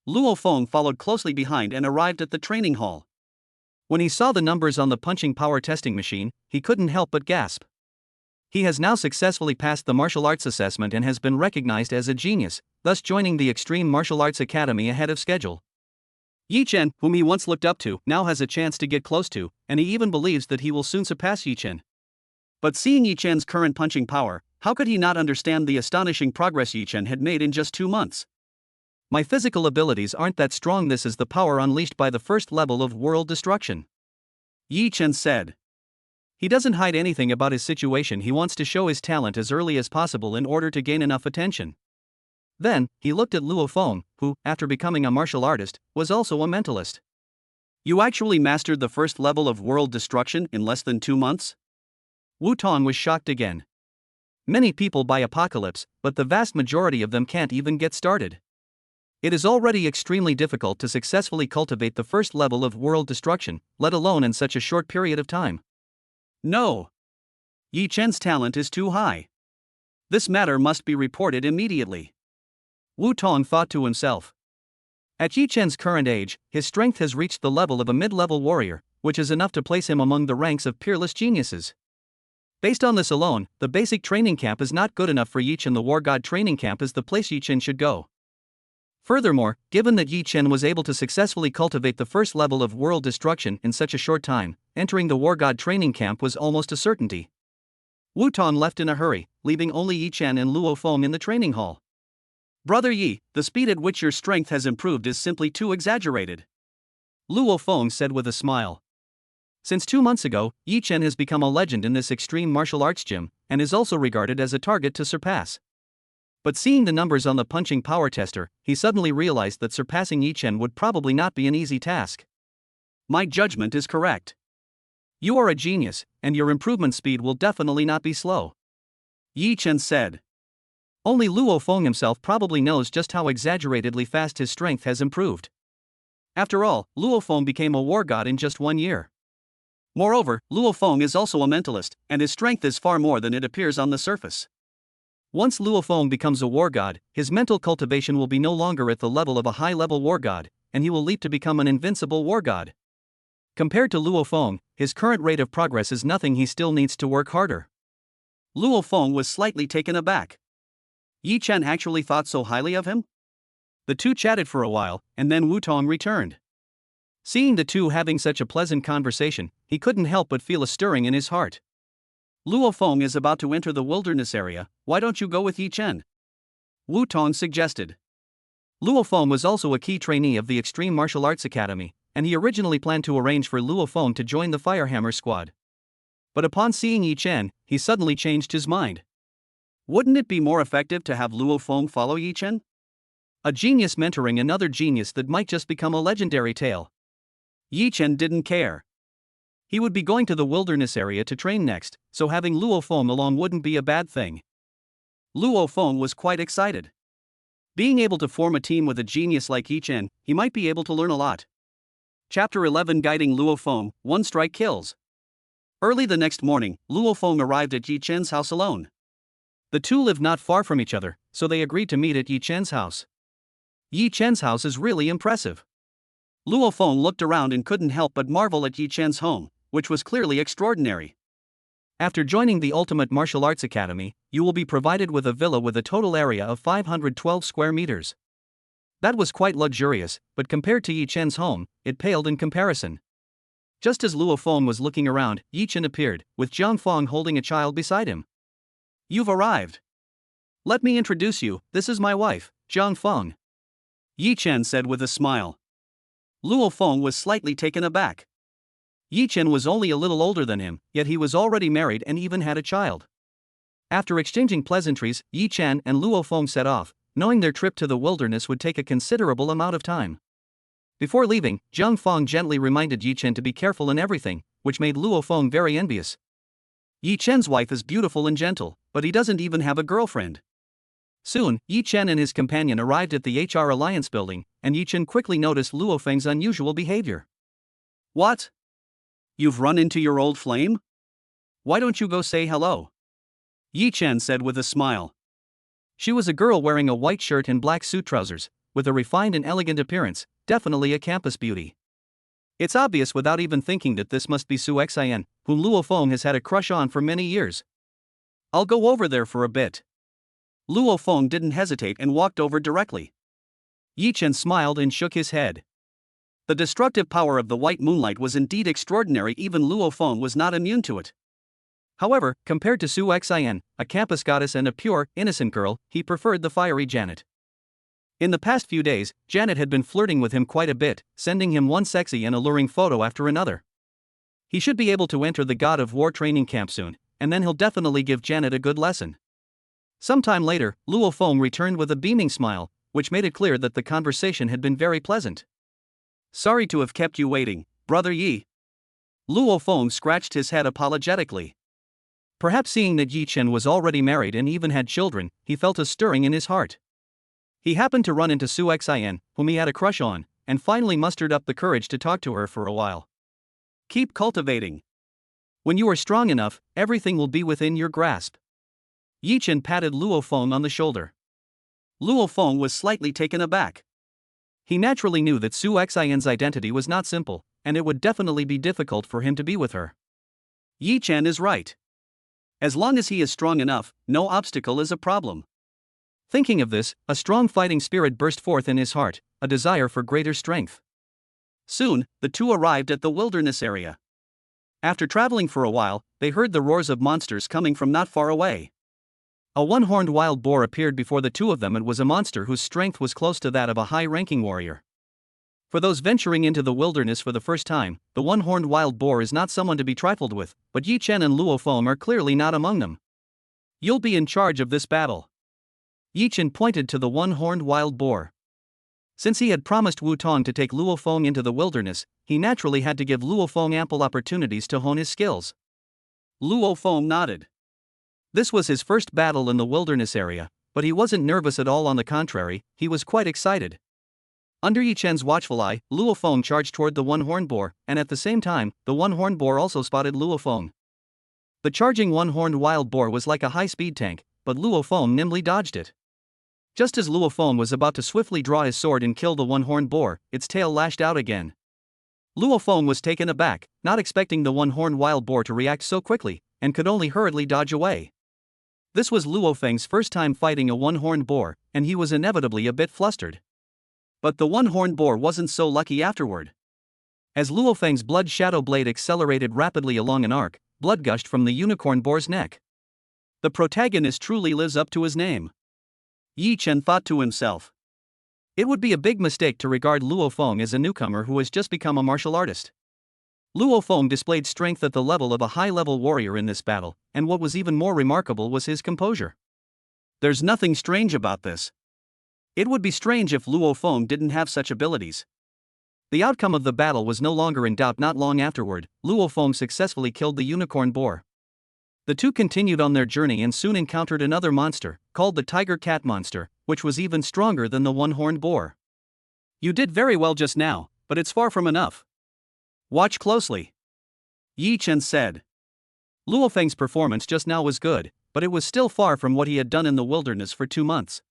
Luo Feng followed closely behind and arrived at the training hall. When he saw the numbers on the punching power testing machine, he couldn't help but gasp. He has now successfully passed the martial arts assessment and has been recognized as a genius, thus joining the Extreme Martial Arts Academy ahead of schedule. Yi Chen, whom he once looked up to, now has a chance to get close to, and he even believes that he will soon surpass Yi Chen. But seeing Yi Chen's current punching power, how could he not understand the astonishing progress Yi Chen had made in just 2 months? My physical abilities aren't that strong. This is the power unleashed by the first level of world destruction, Yi Chen said. He doesn't hide anything about his situation. He wants to show his talent as early as possible in order to gain enough attention. Then, he looked at Luo Feng, who, after becoming a martial artist, was also a mentalist. You actually mastered the first level of world destruction in less than 2 months? Wu Tong was shocked again. Many people buy Apocalypse, but the vast majority of them can't even get started. It is already extremely difficult to successfully cultivate the first level of world destruction, let alone in such a short period of time. No. Yi Chen's talent is too high. This matter must be reported immediately, Wu Tong thought to himself. At Yi Chen's current age, his strength has reached the level of a mid-level warrior, which is enough to place him among the ranks of peerless geniuses. Based on this alone, the basic training camp is not good enough for Yi Chen. The War God training camp is the place Yi Chen should go. Furthermore, given that Yi Chen was able to successfully cultivate the first level of world destruction in such a short time, entering the War God training camp was almost a certainty. Wu Tong left in a hurry, leaving only Yi Chen and Luo Feng in the training hall. Brother Yi, the speed at which your strength has improved is simply too exaggerated, Luo Feng said with a smile. Since 2 months ago, Yi Chen has become a legend in this extreme martial arts gym, and is also regarded as a target to surpass. But seeing the numbers on the punching power tester, he suddenly realized that surpassing Yi Chen would probably not be an easy task. My judgment is correct. You are a genius, and your improvement speed will definitely not be slow, Yi Chen said. Only Luo Feng himself probably knows just how exaggeratedly fast his strength has improved. After all, Luo Feng became a war god in just 1 year. Moreover, Luo Feng is also a mentalist, and his strength is far more than it appears on the surface. Once Luo Feng becomes a war god, his mental cultivation will be no longer at the level of a high-level war god, and he will leap to become an invincible war god. Compared to Luo Feng, his current rate of progress is nothing. He still needs to work harder. Luo Feng was slightly taken aback. Yi Chen actually thought so highly of him? The two chatted for a while, and then Wu Tong returned. Seeing the two having such a pleasant conversation, he couldn't help but feel a stirring in his heart. Luo Feng is about to enter the wilderness area. Why don't you go with Yi Chen? Wu Tong suggested. Luo Feng was also a key trainee of the Extreme Martial Arts Academy, and he originally planned to arrange for Luo Feng to join the Firehammer squad. But upon seeing Yi Chen, he suddenly changed his mind. Wouldn't it be more effective to have Luo Feng follow Yi Chen? A genius mentoring another genius that might just become a legendary tale. Yi Chen didn't care. He would be going to the wilderness area to train next, so having Luo Feng along wouldn't be a bad thing. Luo Feng was quite excited. Being able to form a team with a genius like Yi Chen, he might be able to learn a lot. Chapter 11 Guiding Luo Feng, One Strike Kills. Early the next morning, Luo Feng arrived at Yi Chen's house alone. The two lived not far from each other, so they agreed to meet at Yi Chen's house. Yi Chen's house is really impressive. Luo Feng looked around and couldn't help but marvel at Yi Chen's home, which was clearly extraordinary. After joining the Ultimate Martial Arts Academy, you will be provided with a villa with a total area of 512 square meters. That was quite luxurious, but compared to Yi Chen's home, it paled in comparison. Just as Luo Feng was looking around, Yi Chen appeared, with Jiang Feng holding a child beside him. You've arrived. Let me introduce you, this is my wife, Jiang Feng. Yi Chen said with a smile. Luo Feng was slightly taken aback. Yi Chen was only a little older than him, yet he was already married and even had a child. After exchanging pleasantries, Yi Chen and Luo Feng set off, knowing their trip to the wilderness would take a considerable amount of time. Before leaving, Zhang Feng gently reminded Yi Chen to be careful in everything, which made Luo Feng very envious. Yi Chen's wife is beautiful and gentle, but he doesn't even have a girlfriend. Soon, Yi Chen and his companion arrived at the HR Alliance building, and Yi Chen quickly noticed Luo Feng's unusual behavior. What? You've run into your old flame? Why don't you go say hello? Yi Chen said with a smile. She was a girl wearing a white shirt and black suit trousers, with a refined and elegant appearance, definitely a campus beauty. It's obvious without even thinking that this must be Su Xian, whom Luo Feng has had a crush on for many years. I'll go over there for a bit. Luo Feng didn't hesitate and walked over directly. Yi Chen smiled and shook his head. The destructive power of the white moonlight was indeed extraordinary, even Luo Feng was not immune to it. However, compared to Su Xian, a campus goddess and a pure, innocent girl, he preferred the fiery Janet. In the past few days, Janet had been flirting with him quite a bit, sending him one sexy and alluring photo after another. He should be able to enter the God of War training camp soon, and then he'll definitely give Janet a good lesson. Sometime later, Luo Feng returned with a beaming smile, which made it clear that the conversation had been very pleasant. Sorry to have kept you waiting, Brother Yi. Luo Feng scratched his head apologetically. Perhaps seeing that Yi Chen was already married and even had children, he felt a stirring in his heart. He happened to run into Su Xian, whom he had a crush on, and finally mustered up the courage to talk to her for a while. Keep cultivating. When you are strong enough, everything will be within your grasp. Yi Chen patted Luo Feng on the shoulder. Luo Feng was slightly taken aback. He naturally knew that Su Xian's identity was not simple, and it would definitely be difficult for him to be with her. Yi Chen is right. As long as he is strong enough, no obstacle is a problem. Thinking of this, a strong fighting spirit burst forth in his heart, a desire for greater strength. Soon, the two arrived at the wilderness area. After traveling for a while, they heard the roars of monsters coming from not far away. A one-horned wild boar appeared before the two of them and was a monster whose strength was close to that of a high-ranking warrior. For those venturing into the wilderness for the first time, the one-horned wild boar is not someone to be trifled with, but Yi Chen and Luo Feng are clearly not among them. You'll be in charge of this battle. Yi Chen pointed to the one-horned wild boar. Since he had promised Wu Tong to take Luo Feng into the wilderness, he naturally had to give Luo Feng ample opportunities to hone his skills. Luo Feng nodded. This was his first battle in the wilderness area, but he wasn't nervous at all. On the contrary, he was quite excited. Under Yi Chen's watchful eye, Luo Feng charged toward the one-horned boar, and at the same time, the one-horned boar also spotted Luo Feng. The charging one-horned wild boar was like a high-speed tank, but Luo Feng nimbly dodged it. Just as Luo Feng was about to swiftly draw his sword and kill the one-horned boar, its tail lashed out again. Luo Feng was taken aback, not expecting the one-horned wild boar to react so quickly, and could only hurriedly dodge away. This was Luo Feng's first time fighting a one-horned boar, and he was inevitably a bit flustered. But the one-horned boar wasn't so lucky afterward. As Luo Feng's blood shadow blade accelerated rapidly along an arc, blood gushed from the unicorn boar's neck. The protagonist truly lives up to his name. Yi Chen thought to himself. It would be a big mistake to regard Luo Feng as a newcomer who has just become a martial artist. Luo Feng displayed strength at the level of a high-level warrior in this battle, and what was even more remarkable was his composure. There's nothing strange about this. It would be strange if Luo Feng didn't have such abilities. The outcome of the battle was no longer in doubt. Not long afterward, Luo Feng successfully killed the unicorn boar. The two continued on their journey and soon encountered another monster, called the tiger cat monster, which was even stronger than the one-horned boar. You did very well just now, but it's far from enough. Watch closely. Yi Chen said. Luo Feng's performance just now was good, but it was still far from what he had done in the wilderness for 2 months.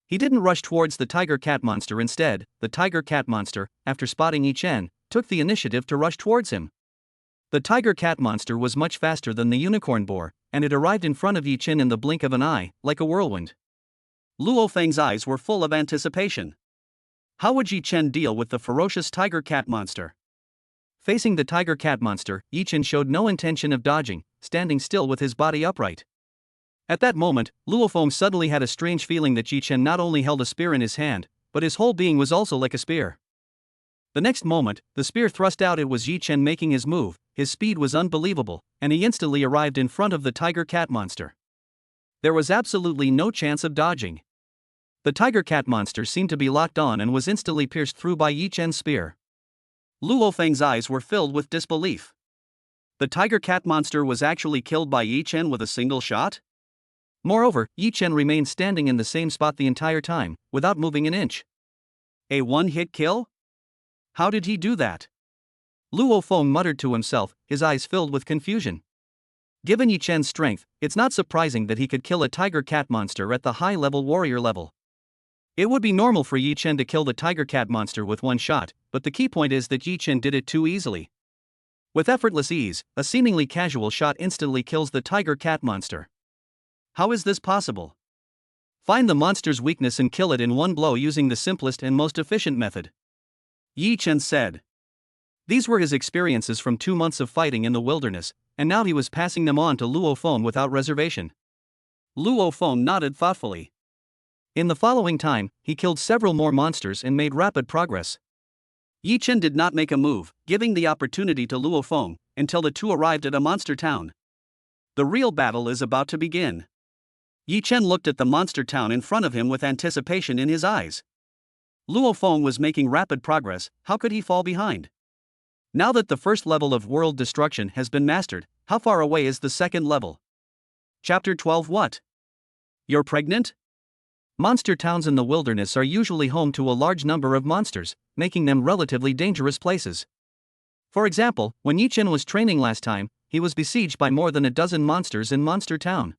He didn't rush towards the tiger cat monster. Instead, the tiger cat monster, after spotting Yi Chen, took the initiative to rush towards him. The tiger cat monster was much faster than the unicorn boar, and it arrived in front of Yi Chen in the blink of an eye, like a whirlwind. Luo Feng's eyes were full of anticipation. How would Yi Chen deal with the ferocious tiger cat monster? Facing the tiger cat monster, Yi Chen showed no intention of dodging, standing still with his body upright. At that moment, Luo Feng suddenly had a strange feeling that Yi Chen not only held a spear in his hand, but his whole being was also like a spear. The next moment, the spear thrust out. It was Yi Chen making his move. His speed was unbelievable, and he instantly arrived in front of the tiger cat monster. There was absolutely no chance of dodging. The tiger cat monster seemed to be locked on and was instantly pierced through by Yi Chen's spear. Luo Feng's eyes were filled with disbelief. The tiger cat monster was actually killed by Yi Chen with a single shot? Moreover, Yi Chen remained standing in the same spot the entire time, without moving an inch. A one-hit kill? How did he do that? Luo Feng muttered to himself, his eyes filled with confusion. Given Yi Chen's strength, it's not surprising that he could kill a tiger cat monster at the high-level warrior level. It would be normal for Yi Chen to kill the tiger cat monster with one shot, but the key point is that Yi Chen did it too easily. With effortless ease, a seemingly casual shot instantly kills the tiger cat monster. How is this possible? Find the monster's weakness and kill it in one blow using the simplest and most efficient method. Yi Chen said. These were his experiences from 2 months of fighting in the wilderness, and now he was passing them on to Luo Feng without reservation. Luo Feng nodded thoughtfully. In the following time, he killed several more monsters and made rapid progress. Yi Chen did not make a move, giving the opportunity to Luo Feng, until the two arrived at a monster town. The real battle is about to begin. Yi Chen looked at the monster town in front of him with anticipation in his eyes. Luo Feng was making rapid progress. How could he fall behind? Now that the first level of world destruction has been mastered, how far away is the second level? Chapter 12. What? You're pregnant? Monster towns in the wilderness are usually home to a large number of monsters, making them relatively dangerous places. For example, when Yi Chen was training last time, he was besieged by more than a dozen monsters in Monster Town.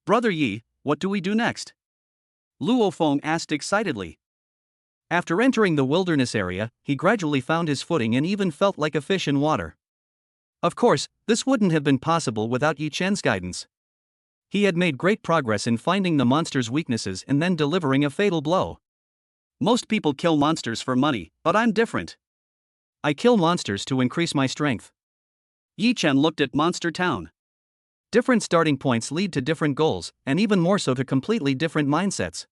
Brother Yi, what do we do next? Luo Feng asked excitedly. After entering the wilderness area, he gradually found his footing and even felt like a fish in water. Of course, this wouldn't have been possible without Yi Chen's guidance. He had made great progress in finding the monster's weaknesses and then delivering a fatal blow. Most people kill monsters for money, but I'm different. I kill monsters to increase my strength. Yi Chen looked at Monster Town. Different starting points lead to different goals, and even more so to completely different mindsets.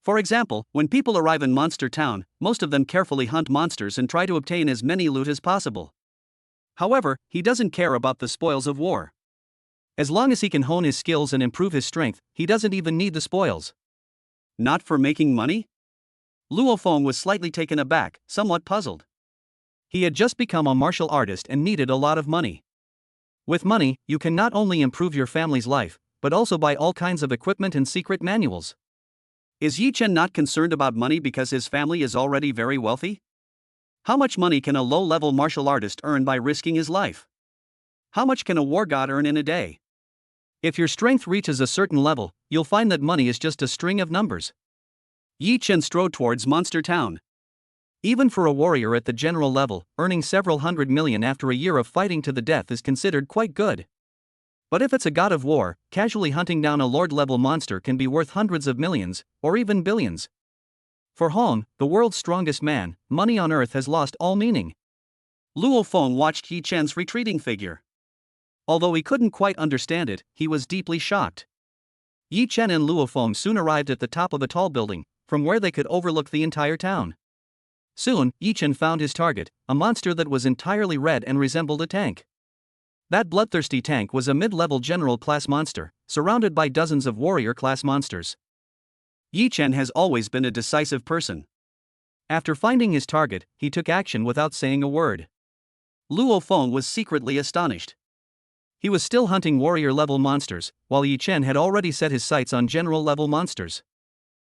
For example, when people arrive in Monster Town, most of them carefully hunt monsters and try to obtain as many loot as possible. However, he doesn't care about the spoils of war. As long as he can hone his skills and improve his strength, he doesn't even need the spoils. Not for making money? Luo Feng was slightly taken aback, somewhat puzzled. He had just become a martial artist and needed a lot of money. With money, you can not only improve your family's life, but also buy all kinds of equipment and secret manuals. Is Yi Chen not concerned about money because his family is already very wealthy? How much money can a low-level martial artist earn by risking his life? How much can a war god earn in a day? If your strength reaches a certain level, you'll find that money is just a string of numbers. Yi Chen strode towards Monster Town. Even for a warrior at the general level, earning several hundred million after a year of fighting to the death is considered quite good. But if it's a god of war, casually hunting down a lord-level monster can be worth hundreds of millions, or even billions. For Hong, the world's strongest man, money on earth has lost all meaning. Luo Feng watched Yi Chen's retreating figure. Although he couldn't quite understand it, he was deeply shocked. Yi Chen and Luo Feng soon arrived at the top of a tall building, from where they could overlook the entire town. Soon, Yi Chen found his target, a monster that was entirely red and resembled a tank. That bloodthirsty tank was a mid-level general-class monster, surrounded by dozens of warrior-class monsters. Yi Chen has always been a decisive person. After finding his target, he took action without saying a word. Luo Feng was secretly astonished. He was still hunting warrior-level monsters, while Yi Chen had already set his sights on general-level monsters.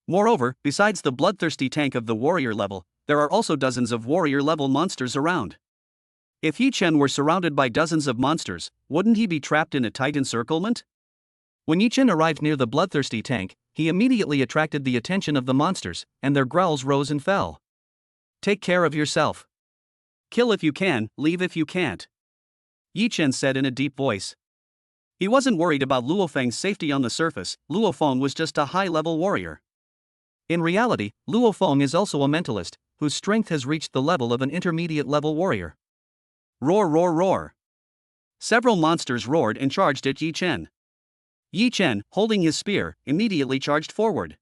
Moreover, besides the bloodthirsty tank of the warrior level, there are also dozens of warrior-level monsters around. If Yi Chen were surrounded by dozens of monsters, wouldn't he be trapped in a tight encirclement? When Yi Chen arrived near the bloodthirsty tank, he immediately attracted the attention of the monsters, and their growls rose and fell. Take care of yourself. Kill if you can, leave if you can't. Yi Chen said in a deep voice. He wasn't worried about Luo Feng's safety on the surface. Luo Feng was just a high-level warrior. In reality, Luo Feng is also a mentalist, whose strength has reached the level of an intermediate-level warrior. Roar, roar, roar. Several monsters roared and charged at Yi Chen. Yi Chen, holding his spear, immediately charged forward.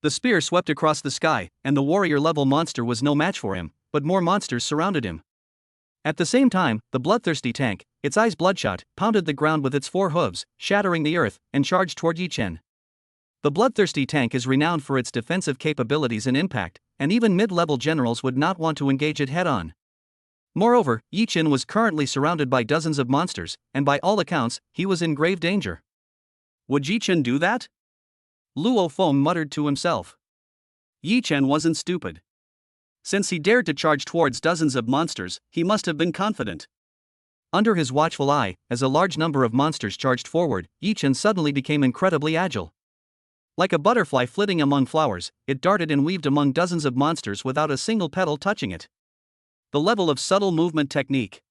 The spear swept across the sky, and the warrior-level monster was no match for him, but more monsters surrounded him. At the same time, the bloodthirsty tank, its eyes bloodshot, pounded the ground with its 4 hooves, shattering the earth, and charged toward Yi Chen. The bloodthirsty tank is renowned for its defensive capabilities and impact, and even mid-level generals would not want to engage it head-on. Moreover, Yi Chen was currently surrounded by dozens of monsters, and by all accounts, he was in grave danger. Would Yi Chen do that? Luo Feng muttered to himself. Yi Chen wasn't stupid. Since he dared to charge towards dozens of monsters, he must have been confident. Under his watchful eye, as a large number of monsters charged forward, Yi Chen suddenly became incredibly agile. Like a butterfly flitting among flowers, it darted and weaved among dozens of monsters without a single petal touching it. The level of subtle movement technique.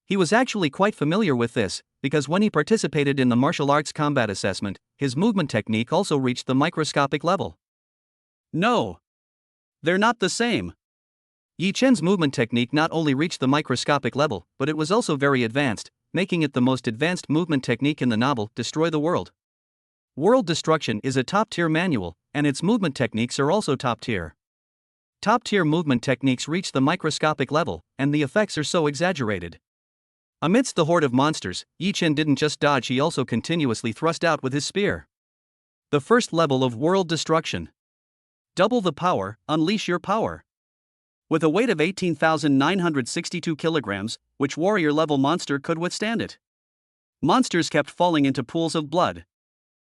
He was actually quite familiar with this, because when he participated in the martial arts combat assessment, his movement technique also reached the microscopic level. No. They're not the same. Yi Chen's movement technique not only reached the microscopic level, but it was also very advanced, making it the most advanced movement technique in the novel Destroy the World. World Destruction is a top-tier manual, and its movement techniques are also top-tier. Top-tier movement techniques reach the microscopic level, and the effects are so exaggerated. Amidst the horde of monsters, Yi Chen didn't just dodge, he also continuously thrust out with his spear. The first level of World Destruction. Double the power, unleash your power. With a weight of 18,962 kilograms, which warrior-level monster could withstand it? Monsters kept falling into pools of blood.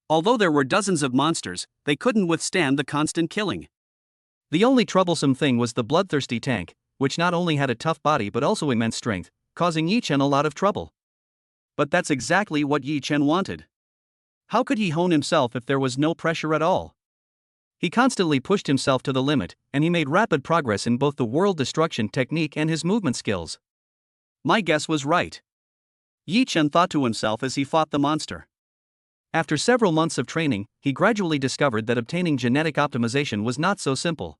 Although there were dozens of monsters, they couldn't withstand the constant killing. The only troublesome thing was the bloodthirsty tank, which not only had a tough body but also immense strength, causing Yi Chen a lot of trouble. But that's exactly what Yi Chen wanted. How could he hone himself if there was no pressure at all? He constantly pushed himself to the limit, and he made rapid progress in both the world destruction technique and his movement skills. My guess was right. Yi Chen thought to himself as he fought the monster. After several months of training, he gradually discovered that obtaining genetic optimization was not so simple.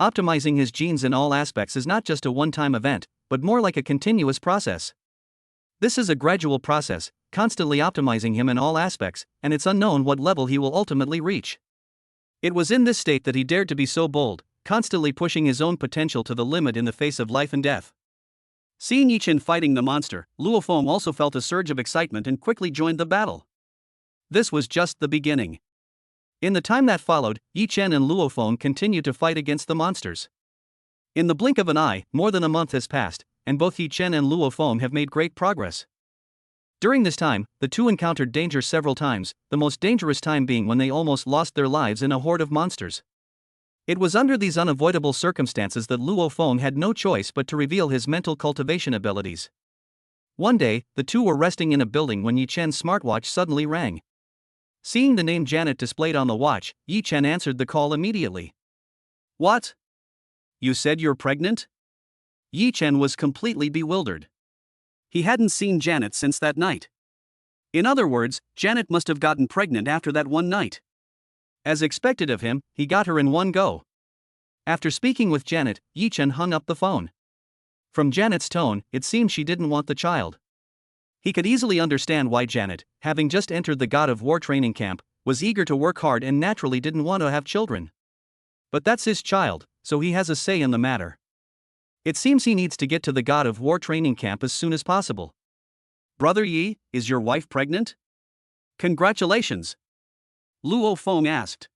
Optimizing his genes in all aspects is not just a one-time event, but more like a continuous process. This is a gradual process, constantly optimizing him in all aspects, and it's unknown what level he will ultimately reach. It was in this state that he dared to be so bold, constantly pushing his own potential to the limit in the face of life and death. Seeing Yi Chen fighting the monster, Luo Feng also felt a surge of excitement and quickly joined the battle. This was just the beginning. In the time that followed, Yi Chen and Luo Feng continued to fight against the monsters. In the blink of an eye, more than a month has passed, and both Yi Chen and Luo Feng have made great progress. During this time, the two encountered danger several times, the most dangerous time being when they almost lost their lives in a horde of monsters. It was under these unavoidable circumstances that Luo Feng had no choice but to reveal his mental cultivation abilities. One day, the two were resting in a building when Yi Chen's smartwatch suddenly rang. Seeing the name Janet displayed on the watch, Yi Chen answered the call immediately. What? You said you're pregnant? Yi Chen was completely bewildered. He hadn't seen Janet since that night. In other words, Janet must have gotten pregnant after that one night. As expected of him, he got her in one go. After speaking with Janet, Yi Chen hung up the phone. From Janet's tone, it seemed she didn't want the child. He could easily understand why Janet, having just entered the God of War training camp, was eager to work hard and naturally didn't want to have children. But that's his child, so he has a say in the matter. It seems he needs to get to the God of War training camp as soon as possible. Brother Yi, is your wife pregnant? Congratulations. Luo Feng asked.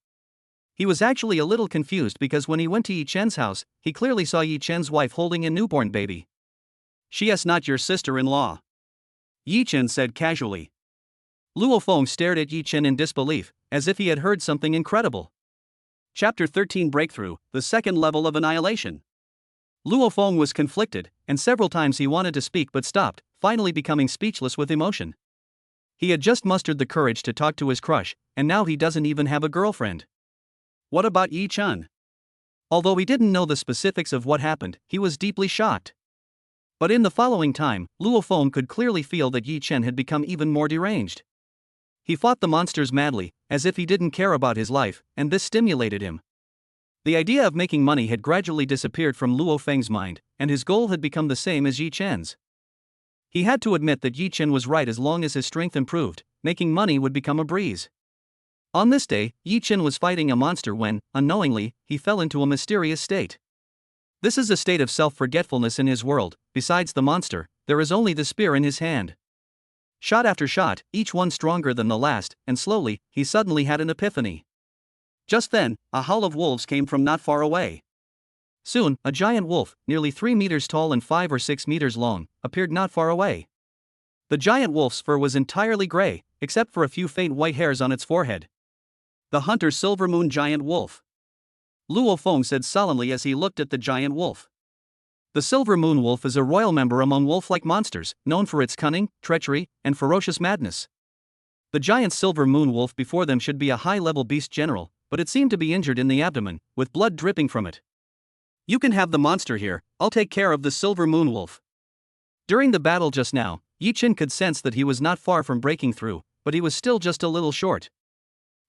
He was actually a little confused because when he went to Yi Chen's house, he clearly saw Yi Chen's wife holding a newborn baby. She is not your sister-in-law, Yi Chen said casually. Luo Feng stared at Yi Chen in disbelief, as if he had heard something incredible. Chapter 13 Breakthrough, the second level of annihilation. Luo Feng was conflicted, and several times he wanted to speak but stopped, finally becoming speechless with emotion. He had just mustered the courage to talk to his crush, and now he doesn't even have a girlfriend. What about Yi Chen? Although he didn't know the specifics of what happened, he was deeply shocked. But in the following time, Luo Feng could clearly feel that Yi Chen had become even more deranged. He fought the monsters madly, as if he didn't care about his life, and this stimulated him. The idea of making money had gradually disappeared from Luo Feng's mind, and his goal had become the same as Yi Chen's. He had to admit that Yi Chen was right. As long as his strength improved, making money would become a breeze. On this day, Yi Chen was fighting a monster when, unknowingly, he fell into a mysterious state. This is a state of self-forgetfulness in his world. Besides the monster, there is only the spear in his hand. Shot after shot, each one stronger than the last, and slowly, he suddenly had an epiphany. Just then, a howl of wolves came from not far away. Soon, a giant wolf, nearly 3 meters tall and 5 or 6 meters long, appeared not far away. The giant wolf's fur was entirely gray, except for a few faint white hairs on its forehead. The hunter's Silver Moon Giant Wolf. Luo Feng said solemnly as he looked at the giant wolf. The Silver Moon Wolf is a royal member among wolf-like monsters, known for its cunning, treachery, and ferocious madness. The giant Silver Moon Wolf before them should be a high-level beast general, but it seemed to be injured in the abdomen, with blood dripping from it. You can have the monster here, I'll take care of the Silver Moon Wolf. During the battle just now, Yi Chen could sense that he was not far from breaking through, but he was still just a little short.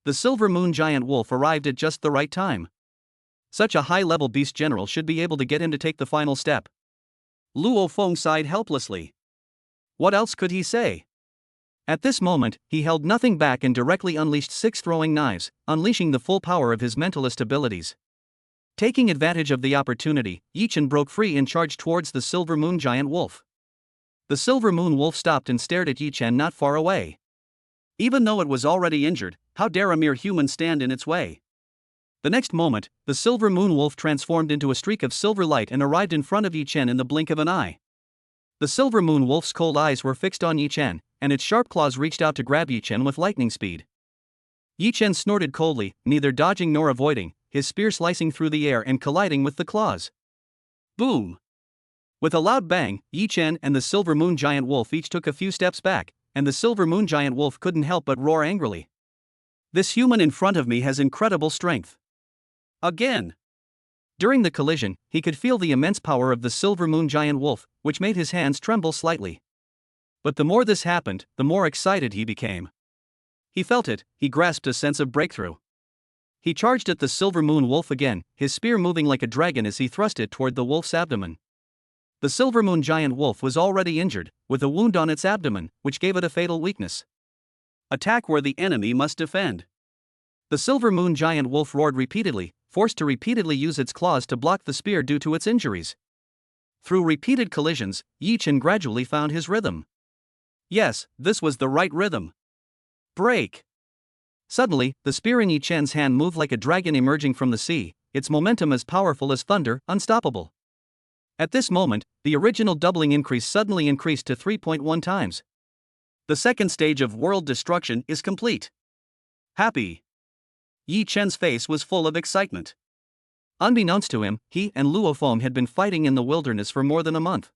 The Silver Moon Giant Wolf arrived at just the right time. Such a high-level beast general should be able to get him to take the final step. Luo Feng sighed helplessly. What else could he say? At this moment, he held nothing back and directly unleashed 6 throwing knives, unleashing the full power of his mentalist abilities. Taking advantage of the opportunity, Yi Chen broke free and charged towards the Silver Moon Giant Wolf. The Silver Moon Wolf stopped and stared at Yi Chen not far away. Even though it was already injured, how dare a mere human stand in its way? The next moment, the Silver Moon Wolf transformed into a streak of silver light and arrived in front of Yi Chen in the blink of an eye. The Silver Moon Wolf's cold eyes were fixed on Yi Chen, and its sharp claws reached out to grab Yi Chen with lightning speed. Yi Chen snorted coldly, neither dodging nor avoiding, his spear slicing through the air and colliding with the claws. Boom! With a loud bang, Yi Chen and the Silver Moon Giant Wolf each took a few steps back, and the Silver Moon Giant Wolf couldn't help but roar angrily. This human in front of me has incredible strength. Again! During the collision, he could feel the immense power of the Silver Moon Giant Wolf, which made his hands tremble slightly. But the more this happened, the more excited he became. He felt it, he grasped a sense of breakthrough. He charged at the Silver Moon Wolf again, his spear moving like a dragon as he thrust it toward the wolf's abdomen. The Silver Moon Giant Wolf was already injured, with a wound on its abdomen, which gave it a fatal weakness. Attack where the enemy must defend. The Silver Moon Giant Wolf roared repeatedly, forced to repeatedly use its claws to block the spear due to its injuries. Through repeated collisions, Yi Chen gradually found his rhythm. Yes, this was the right rhythm. Break! Suddenly, the spear in Yi Chen's hand moved like a dragon emerging from the sea, its momentum as powerful as thunder, unstoppable. At this moment, the original doubling increase suddenly increased to 3.1 times. The second stage of world destruction is complete. Happy. Yi Chen's face was full of excitement. Unbeknownst to him, he and Luo Feng had been fighting in the wilderness for more than a month.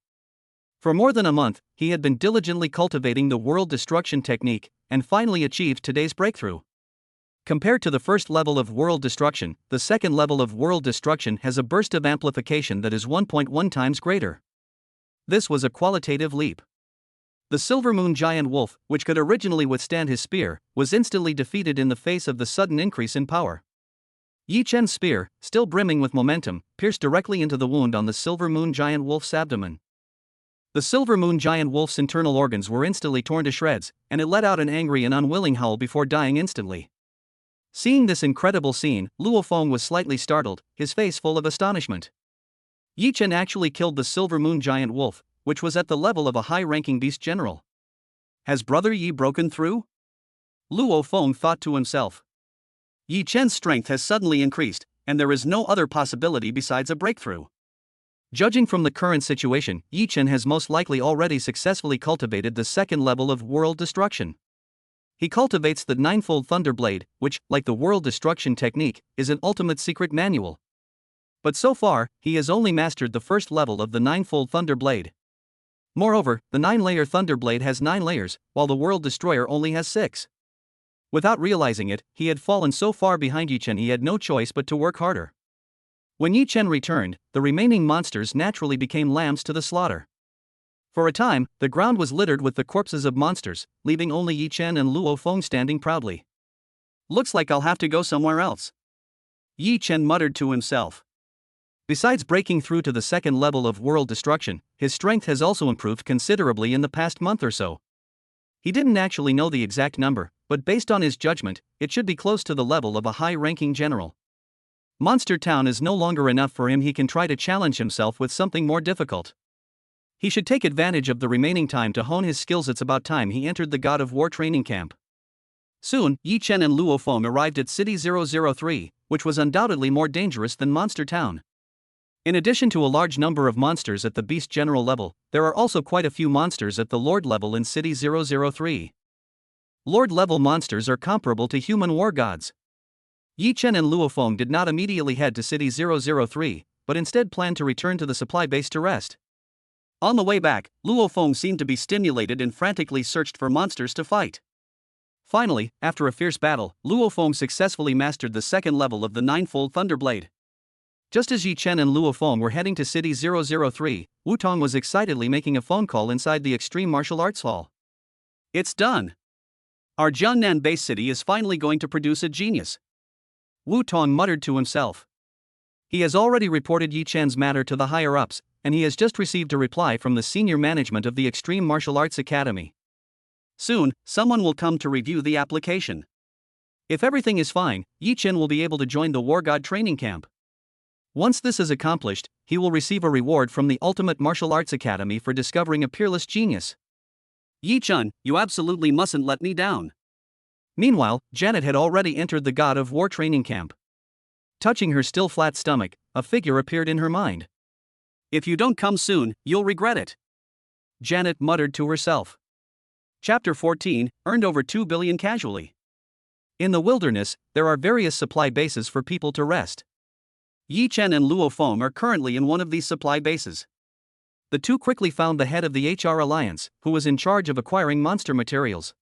For more than a month, he had been diligently cultivating the world destruction technique, and finally achieved today's breakthrough. Compared to the first level of world destruction, the second level of world destruction has a burst of amplification that is 1.1 times greater. This was a qualitative leap. The Silver Moon Giant Wolf, which could originally withstand his spear, was instantly defeated in the face of the sudden increase in power. Yi Chen's spear, still brimming with momentum, pierced directly into the wound on the Silver Moon Giant Wolf's abdomen. The Silver Moon Giant Wolf's internal organs were instantly torn to shreds, and it let out an angry and unwilling howl before dying instantly. Seeing this incredible scene, Luo Feng was slightly startled, his face full of astonishment. Yi Chen actually killed the Silver Moon Giant Wolf, which was at the level of a high-ranking beast general. Has Brother Yi broken through? Luo Feng thought to himself. Yi Chen's strength has suddenly increased, and there is no other possibility besides a breakthrough. Judging from the current situation, Yi Chen has most likely already successfully cultivated the second level of world destruction. He cultivates the Ninefold Thunder Blade, which, like the world destruction technique, is an ultimate secret manual. But so far, he has only mastered the first level of the Ninefold Thunder Blade. Moreover, the 9-layer Thunder Blade has 9 layers, while the World Destroyer only has 6. Without realizing it, he had fallen so far behind Yi Chen he had no choice but to work harder. When Yi Chen returned, the remaining monsters naturally became lambs to the slaughter. For a time, the ground was littered with the corpses of monsters, leaving only Yi Chen and Luo Feng standing proudly. Looks like I'll have to go somewhere else. Yi Chen muttered to himself. Besides breaking through to the second level of world destruction, his strength has also improved considerably in the past month or so. He didn't actually know the exact number, but based on his judgment, it should be close to the level of a high-ranking general. Monster Town is no longer enough for him. He can try to challenge himself with something more difficult. He should take advantage of the remaining time to hone his skills. It's about time he entered the God of War training camp. Soon, Yi Chen and Luo Feng arrived at City 003, which was undoubtedly more dangerous than Monster Town. In addition to a large number of monsters at the Beast General level, there are also quite a few monsters at the Lord level in City 003. Lord level monsters are comparable to human war gods. Yi Chen and Luo Feng did not immediately head to City 003, but instead planned to return to the supply base to rest. On the way back, Luo Feng seemed to be stimulated and frantically searched for monsters to fight. Finally, after a fierce battle, Luo Feng successfully mastered the second level of the Ninefold Thunderblade. Just as Yi Chen and Luo Feng were heading to City 003, Wu Tong was excitedly making a phone call inside the Extreme Martial Arts Hall. It's done! Our Jiangnan base city is finally going to produce a genius. Wu Tong muttered to himself. He has already reported Yi Chen's matter to the higher-ups, and he has just received a reply from the senior management of the Extreme Martial Arts Academy. Soon, someone will come to review the application. If everything is fine, Yi Chen will be able to join the War God training camp. Once this is accomplished, he will receive a reward from the Ultimate Martial Arts Academy for discovering a peerless genius. Yi Chen, you absolutely mustn't let me down. Meanwhile, Janet had already entered the God of War training camp. Touching her still flat stomach, a figure appeared in her mind. If you don't come soon, you'll regret it. Janet muttered to herself. Chapter 14, earned over 2 billion casually. In the wilderness, there are various supply bases for people to rest. Yi Chen and Luo Feng are currently in one of these supply bases. The two quickly found the head of the HR Alliance, who was in charge of acquiring monster materials.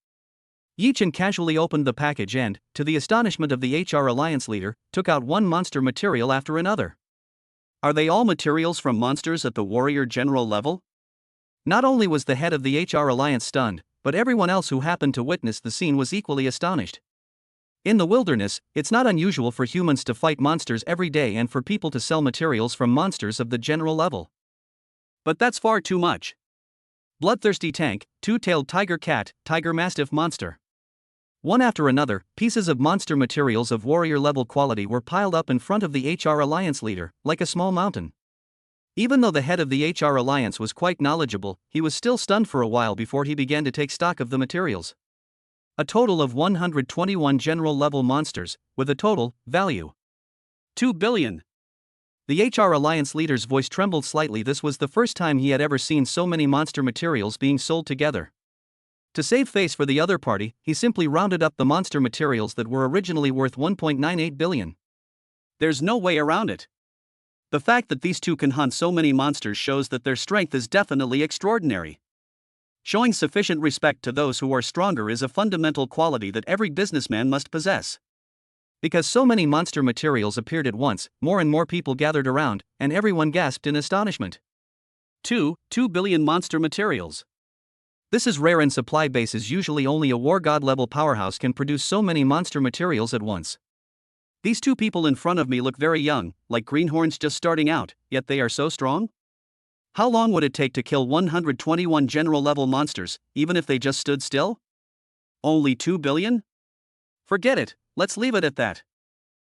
Yi Chen casually opened the package and, to the astonishment of the HR Alliance leader, took out one monster material after another. Are they all materials from monsters at the Warrior General level? Not only was the head of the HR Alliance stunned, but everyone else who happened to witness the scene was equally astonished. In the wilderness, it's not unusual for humans to fight monsters every day and for people to sell materials from monsters of the general level. But that's far too much. Bloodthirsty tank, two-tailed tiger cat, tiger mastiff monster. One after another, pieces of monster materials of warrior-level quality were piled up in front of the HR Alliance leader, like a small mountain. Even though the head of the HR Alliance was quite knowledgeable, he was still stunned for a while before he began to take stock of the materials. A total of 121 general-level monsters, with a total value 2 billion. The HR Alliance leader's voice trembled slightly. This was the first time he had ever seen so many monster materials being sold together. To save face for the other party, he simply rounded up the monster materials that were originally worth 1.98 billion. There's no way around it. The fact that these two can hunt so many monsters shows that their strength is definitely extraordinary. Showing sufficient respect to those who are stronger is a fundamental quality that every businessman must possess. Because so many monster materials appeared at once, more and more people gathered around, and everyone gasped in astonishment. 2 billion monster materials. This is rare in supply bases. Usually only a war god level powerhouse can produce so many monster materials at once. These two people in front of me look very young, like greenhorns just starting out, yet they are so strong? How long would it take to kill 121 general level monsters, even if they just stood still? Only 2 billion? Forget it, let's leave it at that.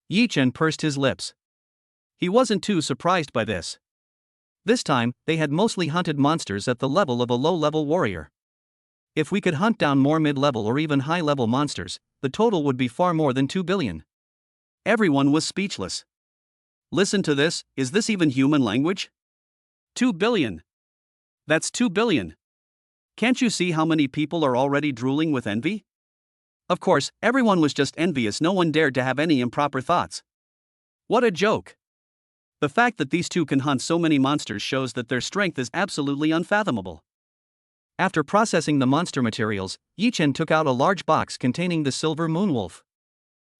Yi Chen pursed his lips. He wasn't too surprised by this. This time, they had mostly hunted monsters at the level of a low-level warrior. If we could hunt down more mid-level or even high-level monsters, the total would be far more than 2 billion. Everyone was speechless. Listen to this, is this even human language? 2 billion. That's 2 billion. Can't you see how many people are already drooling with envy? Of course, everyone was just envious. No one dared to have any improper thoughts. What a joke. The fact that these two can hunt so many monsters shows that their strength is absolutely unfathomable. After processing the monster materials, Yi Chen took out a large box containing the Silver Moonwolf.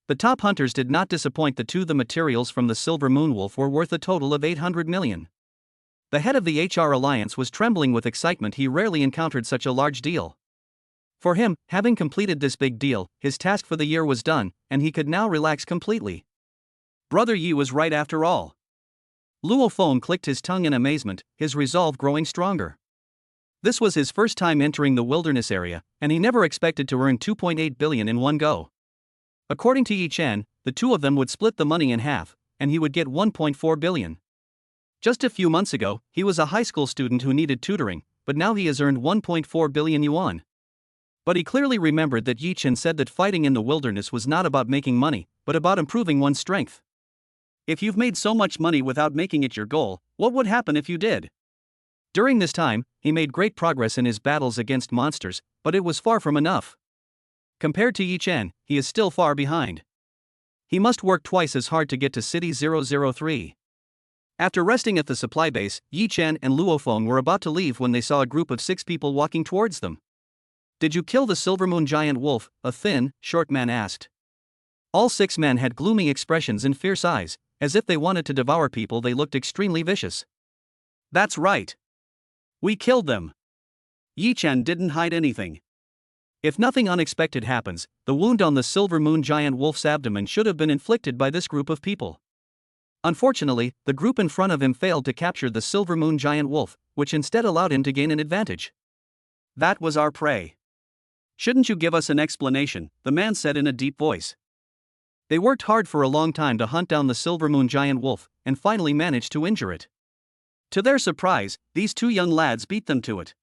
The top hunters did not disappoint. The materials from the Silver Moonwolf were worth a total of 800 million. The head of the HR Alliance was trembling with excitement. He rarely encountered such a large deal. For him, having completed this big deal, his task for the year was done, and he could now relax completely. Brother Yi was right after all. Luo Feng clicked his tongue in amazement, his resolve growing stronger. This was his first time entering the wilderness area, and he never expected to earn 2.8 billion in one go. According to Yi Chen, the two of them would split the money in half, and he would get 1.4 billion. Just a few months ago, he was a high school student who needed tutoring, but now he has earned 1.4 billion yuan. But he clearly remembered that Yi Chen said that fighting in the wilderness was not about making money, but about improving one's strength. If you've made so much money without making it your goal, what would happen if you did? During this time, he made great progress in his battles against monsters, but it was far from enough. Compared to Yi Chen, he is still far behind. He must work twice as hard to get to City 003. After resting at the supply base, Yi Chen and Luo Feng were about to leave when they saw a group of 6 people walking towards them. "Did you kill the Silvermoon giant wolf?" a thin, short man asked. All 6 men had gloomy expressions and fierce eyes, as if they wanted to devour people. They looked extremely vicious. "That's right. We killed them." Yi Chen didn't hide anything. If nothing unexpected happens, the wound on the Silvermoon giant wolf's abdomen should have been inflicted by this group of people. Unfortunately, the group in front of him failed to capture the Silvermoon giant wolf, which instead allowed him to gain an advantage. "That was our prey. Shouldn't you give us an explanation?" the man said in a deep voice. They worked hard for a long time to hunt down the Silvermoon giant wolf, and finally managed to injure it. To their surprise, these 2 young lads beat them to it.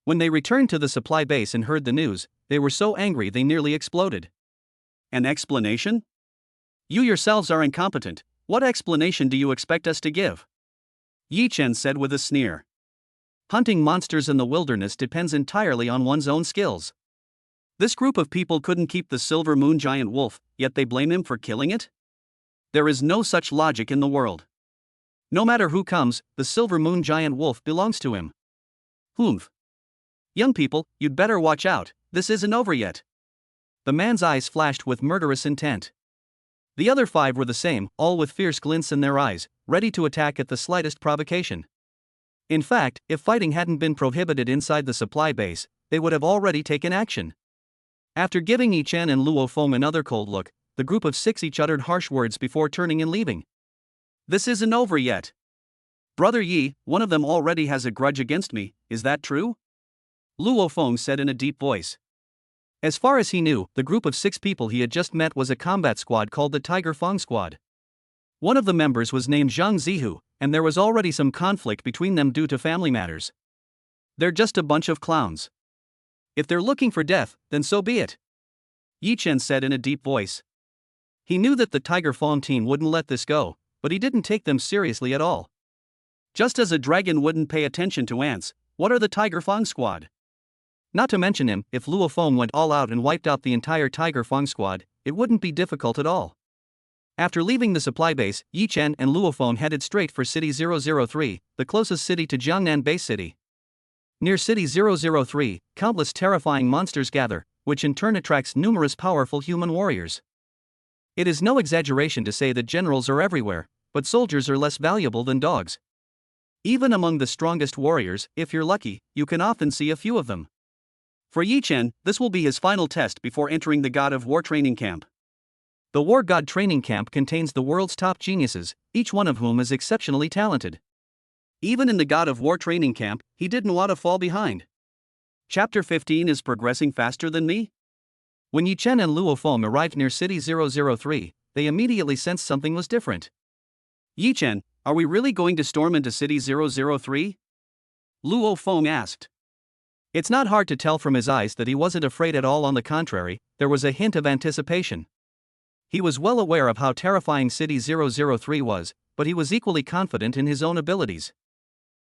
When they returned to the supply base and heard the news, they were so angry they nearly exploded. "An explanation? You yourselves are incompetent. What explanation do you expect us to give?" Yi Chen said with a sneer. "Hunting monsters in the wilderness depends entirely on one's own skills. This group of people couldn't keep the Silvermoon giant wolf, yet they blame him for killing it? There is no such logic in the world. No matter who comes, the Silvermoon giant wolf belongs to him. Humph. Young people, you'd better watch out, this isn't over yet." The man's eyes flashed with murderous intent. The other 5 were the same, all with fierce glints in their eyes, ready to attack at the slightest provocation. In fact, if fighting hadn't been prohibited inside the supply base, they would have already taken action. After giving Yi Chen and Luo Feng another cold look, the group of 6 each uttered harsh words before turning and leaving. "This isn't over yet. Brother Yi, one of them already has a grudge against me, is that true?" Luo Feng said in a deep voice. As far as he knew, the group of 6 people he had just met was a combat squad called the Tiger Fang Squad. One of the members was named Zhang Zihu, and there was already some conflict between them due to family matters. "They're just a bunch of clowns. If they're looking for death, then so be it," Yi Chen said in a deep voice. He knew that the Tiger Fang team wouldn't let this go, but he didn't take them seriously at all. Just as a dragon wouldn't pay attention to ants, what are the Tiger Fang Squad? Not to mention him, if Luo Feng went all out and wiped out the entire Tiger Fang Squad, it wouldn't be difficult at all. After leaving the supply base, Yi Chen and Luo Feng headed straight for City 003, the closest city to Jiangnan Base City. Near City 003, countless terrifying monsters gather, which in turn attracts numerous powerful human warriors. It is no exaggeration to say that generals are everywhere, but soldiers are less valuable than dogs. Even among the strongest warriors, if you're lucky, you can often see a few of them. For Yi Chen, this will be his final test before entering the God of War training camp. The War God training camp contains the world's top geniuses, each one of whom is exceptionally talented. Even in the God of War training camp, he didn't want to fall behind. Chapter 15 is progressing faster than me? When Yi Chen and Luo Feng arrived near City 003, they immediately sensed something was different. "Yi Chen, are we really going to storm into City 003? Luo Feng asked. It's not hard to tell from his eyes that he wasn't afraid at all. On the contrary, there was a hint of anticipation. He was well aware of how terrifying City 003 was, but he was equally confident in his own abilities.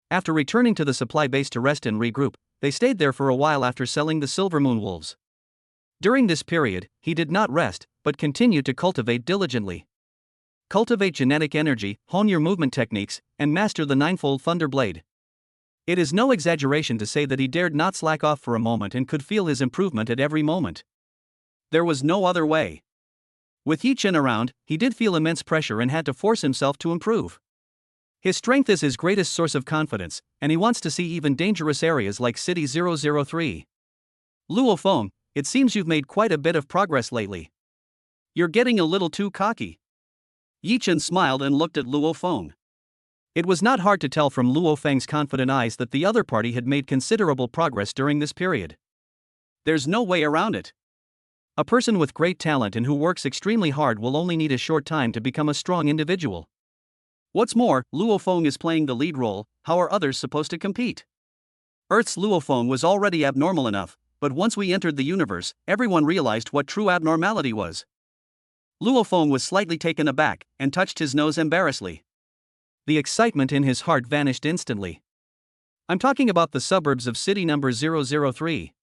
After returning to the supply base to rest and regroup, they stayed there for a while after selling the Silvermoon wolves. During this period, he did not rest, but continued to cultivate diligently. Cultivate genetic energy, hone your movement techniques, and master the ninefold Thunder Blade. It is no exaggeration to say that he dared not slack off for a moment and could feel his improvement at every moment. There was no other way. With Yi Chen around, he did feel immense pressure and had to force himself to improve. His strength is his greatest source of confidence, and he wants to see even dangerous areas like City 003. Luo Feng, it seems you've made quite a bit of progress lately. You're getting a little too cocky. Yi Chen smiled and looked at Luo Feng. It was not hard to tell from Luo Feng's confident eyes that the other party had made considerable progress during this period. There's no way around it. A person with great talent and who works extremely hard will only need a short time to become a strong individual. What's more, Luo Feng is playing the lead role. How are others supposed to compete? Earth's Luo Feng was already abnormal enough, but once we entered the universe, everyone realized what true abnormality was. Luo Feng was slightly taken aback and touched his nose embarrassedly. The excitement in his heart vanished instantly. I'm talking about the suburbs of city number 003.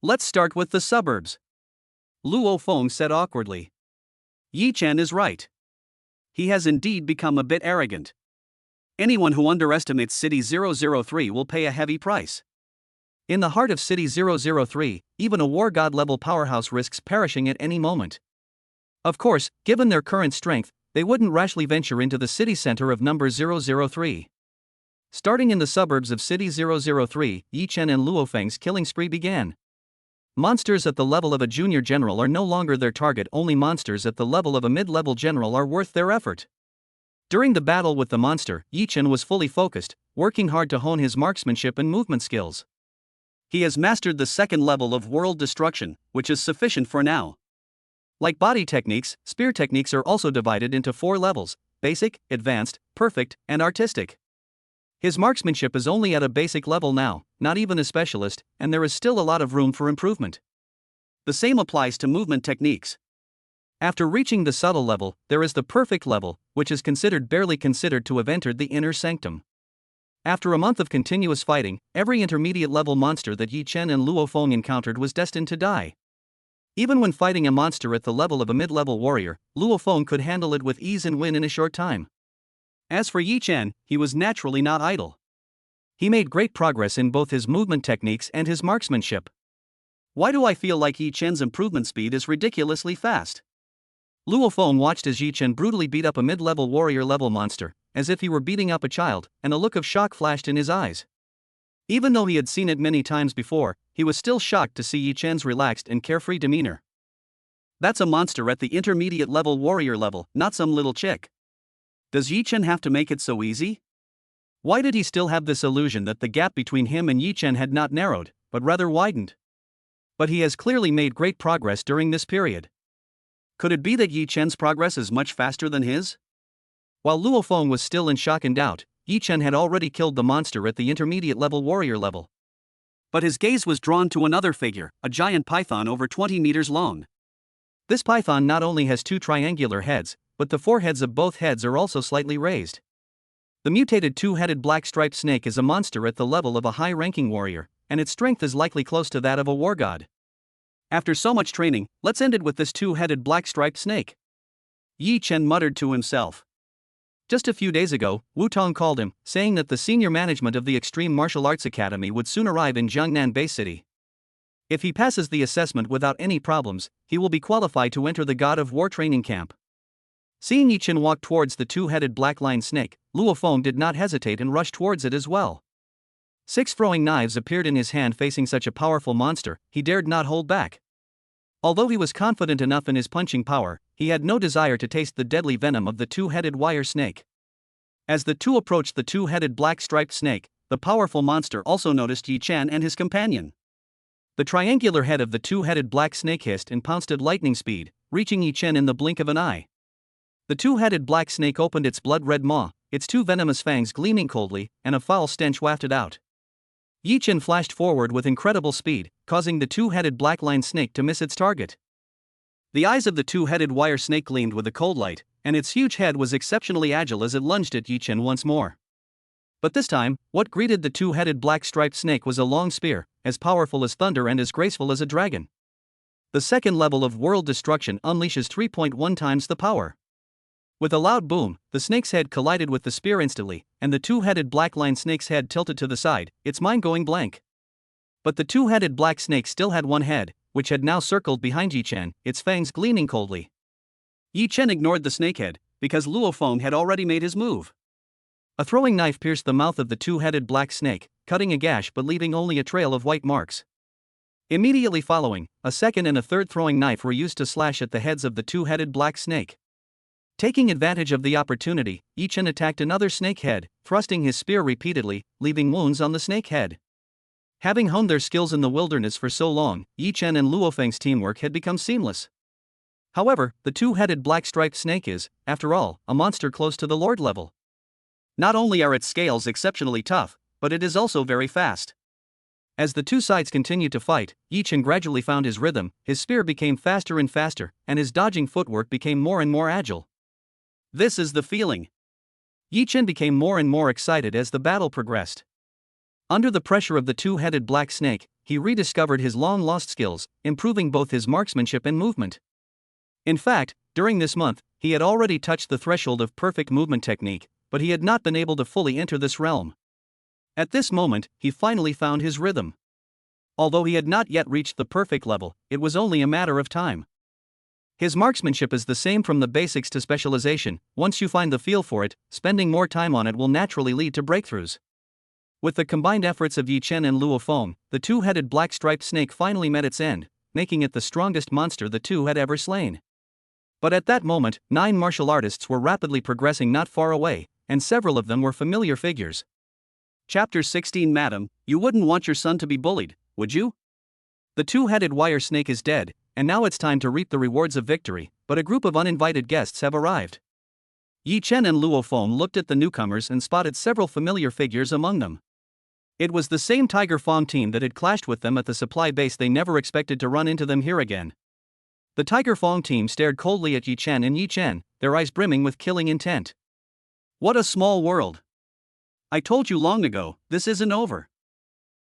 Let's start with the suburbs. Luo Feng said awkwardly. Yi Chen is right. He has indeed become a bit arrogant. Anyone who underestimates City 003 will pay a heavy price. In the heart of City 003, even a war god level powerhouse risks perishing at any moment. Of course, given their current strength, they wouldn't rashly venture into the city center of number 003. Starting in the suburbs of City 003, Yi Chen and Luo Feng's killing spree began. Monsters at the level of a junior general are no longer their target, only monsters at the level of a mid-level general are worth their effort. During the battle with the monster, Yi Chen was fully focused, working hard to hone his marksmanship and movement skills. He has mastered the second level of world destruction, which is sufficient for now. Like body techniques, spear techniques are also divided into 4 levels: basic, advanced, perfect, and artistic. His marksmanship is only at a basic level now, not even a specialist, and there is still a lot of room for improvement. The same applies to movement techniques. After reaching the subtle level, there is the perfect level, which is barely considered to have entered the inner sanctum. After a month of continuous fighting, every intermediate level monster that Yi Chen and Luo Feng encountered was destined to die. Even when fighting a monster at the level of a mid-level warrior, Luo Feng could handle it with ease and win in a short time. As for Yi Chen, he was naturally not idle. He made great progress in both his movement techniques and his marksmanship. Why do I feel like Yi Chen's improvement speed is ridiculously fast? Luo Feng watched as Yi Chen brutally beat up a mid-level warrior-level monster, as if he were beating up a child, and a look of shock flashed in his eyes. Even though he had seen it many times before, he was still shocked to see Yi Chen's relaxed and carefree demeanor. That's a monster at the intermediate level warrior level, not some little chick. Does Yi Chen have to make it so easy? Why did he still have this illusion that the gap between him and Yi Chen had not narrowed, but rather widened? But he has clearly made great progress during this period. Could it be that Yi Chen's progress is much faster than his? While Luo Feng was still in shock and doubt, Yi Chen had already killed the monster at the intermediate level warrior level. But his gaze was drawn to another figure, a giant python over 20 meters long. This python not only has 2 triangular heads, but the foreheads of both heads are also slightly raised. The mutated 2-headed black striped snake is a monster at the level of a high-ranking warrior, and its strength is likely close to that of a war god. After so much training, let's end it with this 2-headed black striped snake. Yi Chen muttered to himself. Just a few days ago, Wu Tong called him, saying that the senior management of the Extreme Martial Arts Academy would soon arrive in Jiangnan Bay City. If he passes the assessment without any problems, he will be qualified to enter the God of War training camp. Seeing Yi Chen walk towards the 2-headed black line snake, Luo Feng did not hesitate and rushed towards it as well. 6 throwing knives appeared in his hand. Facing such a powerful monster, he dared not hold back. Although he was confident enough in his punching power, he had no desire to taste the deadly venom of the 2-headed wire snake. As the two approached the 2-headed black striped snake, the powerful monster also noticed Yi Chen and his companion. The triangular head of the 2-headed black snake hissed and pounced at lightning speed, reaching Yi Chen in the blink of an eye. The 2-headed black snake opened its blood-red maw, its 2 venomous fangs gleaming coldly, and a foul stench wafted out. Yi Chen flashed forward with incredible speed, causing the 2-headed black line snake to miss its target. The eyes of the 2-headed wire snake gleamed with a cold light, and its huge head was exceptionally agile as it lunged at Yi Chen once more. But this time, what greeted the 2-headed black striped snake was a long spear, as powerful as thunder and as graceful as a dragon. The second level of world destruction unleashes 3.1 times the power. With a loud boom, the snake's head collided with the spear instantly, and the 2-headed black line snake's head tilted to the side, its mind going blank. But the 2-headed black snake still had one head, which had now circled behind Yi Chen, its fangs gleaming coldly. Yi Chen ignored the snakehead, because Luo Feng had already made his move. A throwing knife pierced the mouth of the 2-headed black snake, cutting a gash but leaving only a trail of white marks. Immediately following, a second and a third throwing knife were used to slash at the heads of the 2-headed black snake. Taking advantage of the opportunity, Yi Chen attacked another snake head, thrusting his spear repeatedly, leaving wounds on the snake head. Having honed their skills in the wilderness for so long, Yi Chen and Luo Feng's teamwork had become seamless. However, the two-headed black-striped snake is, after all, a monster close to the Lord level. Not only are its scales exceptionally tough, but it is also very fast. As the two sides continued to fight, Yi Chen gradually found his rhythm, his spear became faster and faster, and his dodging footwork became more and more agile. This is the feeling. Yi Chen became more and more excited as the battle progressed. Under the pressure of the two-headed black snake, he rediscovered his long-lost skills, improving both his marksmanship and movement. In fact, during this month, he had already touched the threshold of perfect movement technique, but he had not been able to fully enter this realm. At this moment, he finally found his rhythm. Although he had not yet reached the perfect level, it was only a matter of time. His marksmanship is the same from the basics to specialization. Once you find the feel for it, spending more time on it will naturally lead to breakthroughs. With the combined efforts of Yi Chen and Luo Feng, the two-headed black-striped snake finally met its end, making it the strongest monster the two had ever slain. But at that moment, 9 martial artists were rapidly progressing not far away, and several of them were familiar figures. Chapter 16. Madam, you wouldn't want your son to be bullied, would you? The two-headed wire snake is dead, and now it's time to reap the rewards of victory, but a group of uninvited guests have arrived. Yi Chen and Luo Feng looked at the newcomers and spotted several familiar figures among them. It was the same Tiger Fong team that had clashed with them at the supply base. They never expected to run into them here again. The Tiger Fong team stared coldly at Yi Chen and Yi Chen, their eyes brimming with killing intent. What a small world. I told you long ago, this isn't over.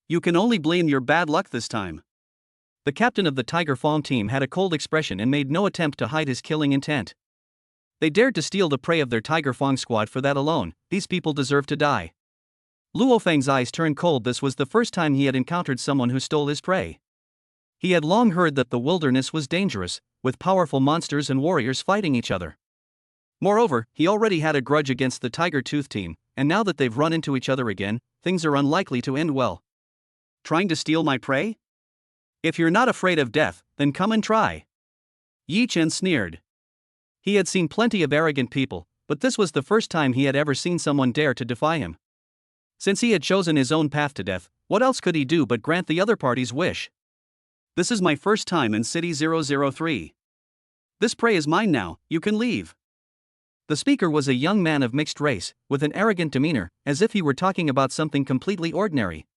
You can only blame your bad luck this time. The captain of the Tiger Fong team had a cold expression and made no attempt to hide his killing intent. They dared to steal the prey of their Tiger Fong squad. For that alone, these people deserve to die. Luo Feng's eyes turned cold. This was the first time he had encountered someone who stole his prey. He had long heard that the wilderness was dangerous, with powerful monsters and warriors fighting each other. Moreover, he already had a grudge against the Tiger Tooth team, and now that they've run into each other again, things are unlikely to end well. Trying to steal my prey? If you're not afraid of death, then come and try. Yi Chen sneered. He had seen plenty of arrogant people, but this was the first time he had ever seen someone dare to defy him. Since he had chosen his own path to death, what else could he do but grant the other party's wish? This is my first time in City 003. This prey is mine now, you can leave. The speaker was a young man of mixed race, with an arrogant demeanor, as if he were talking about something completely ordinary.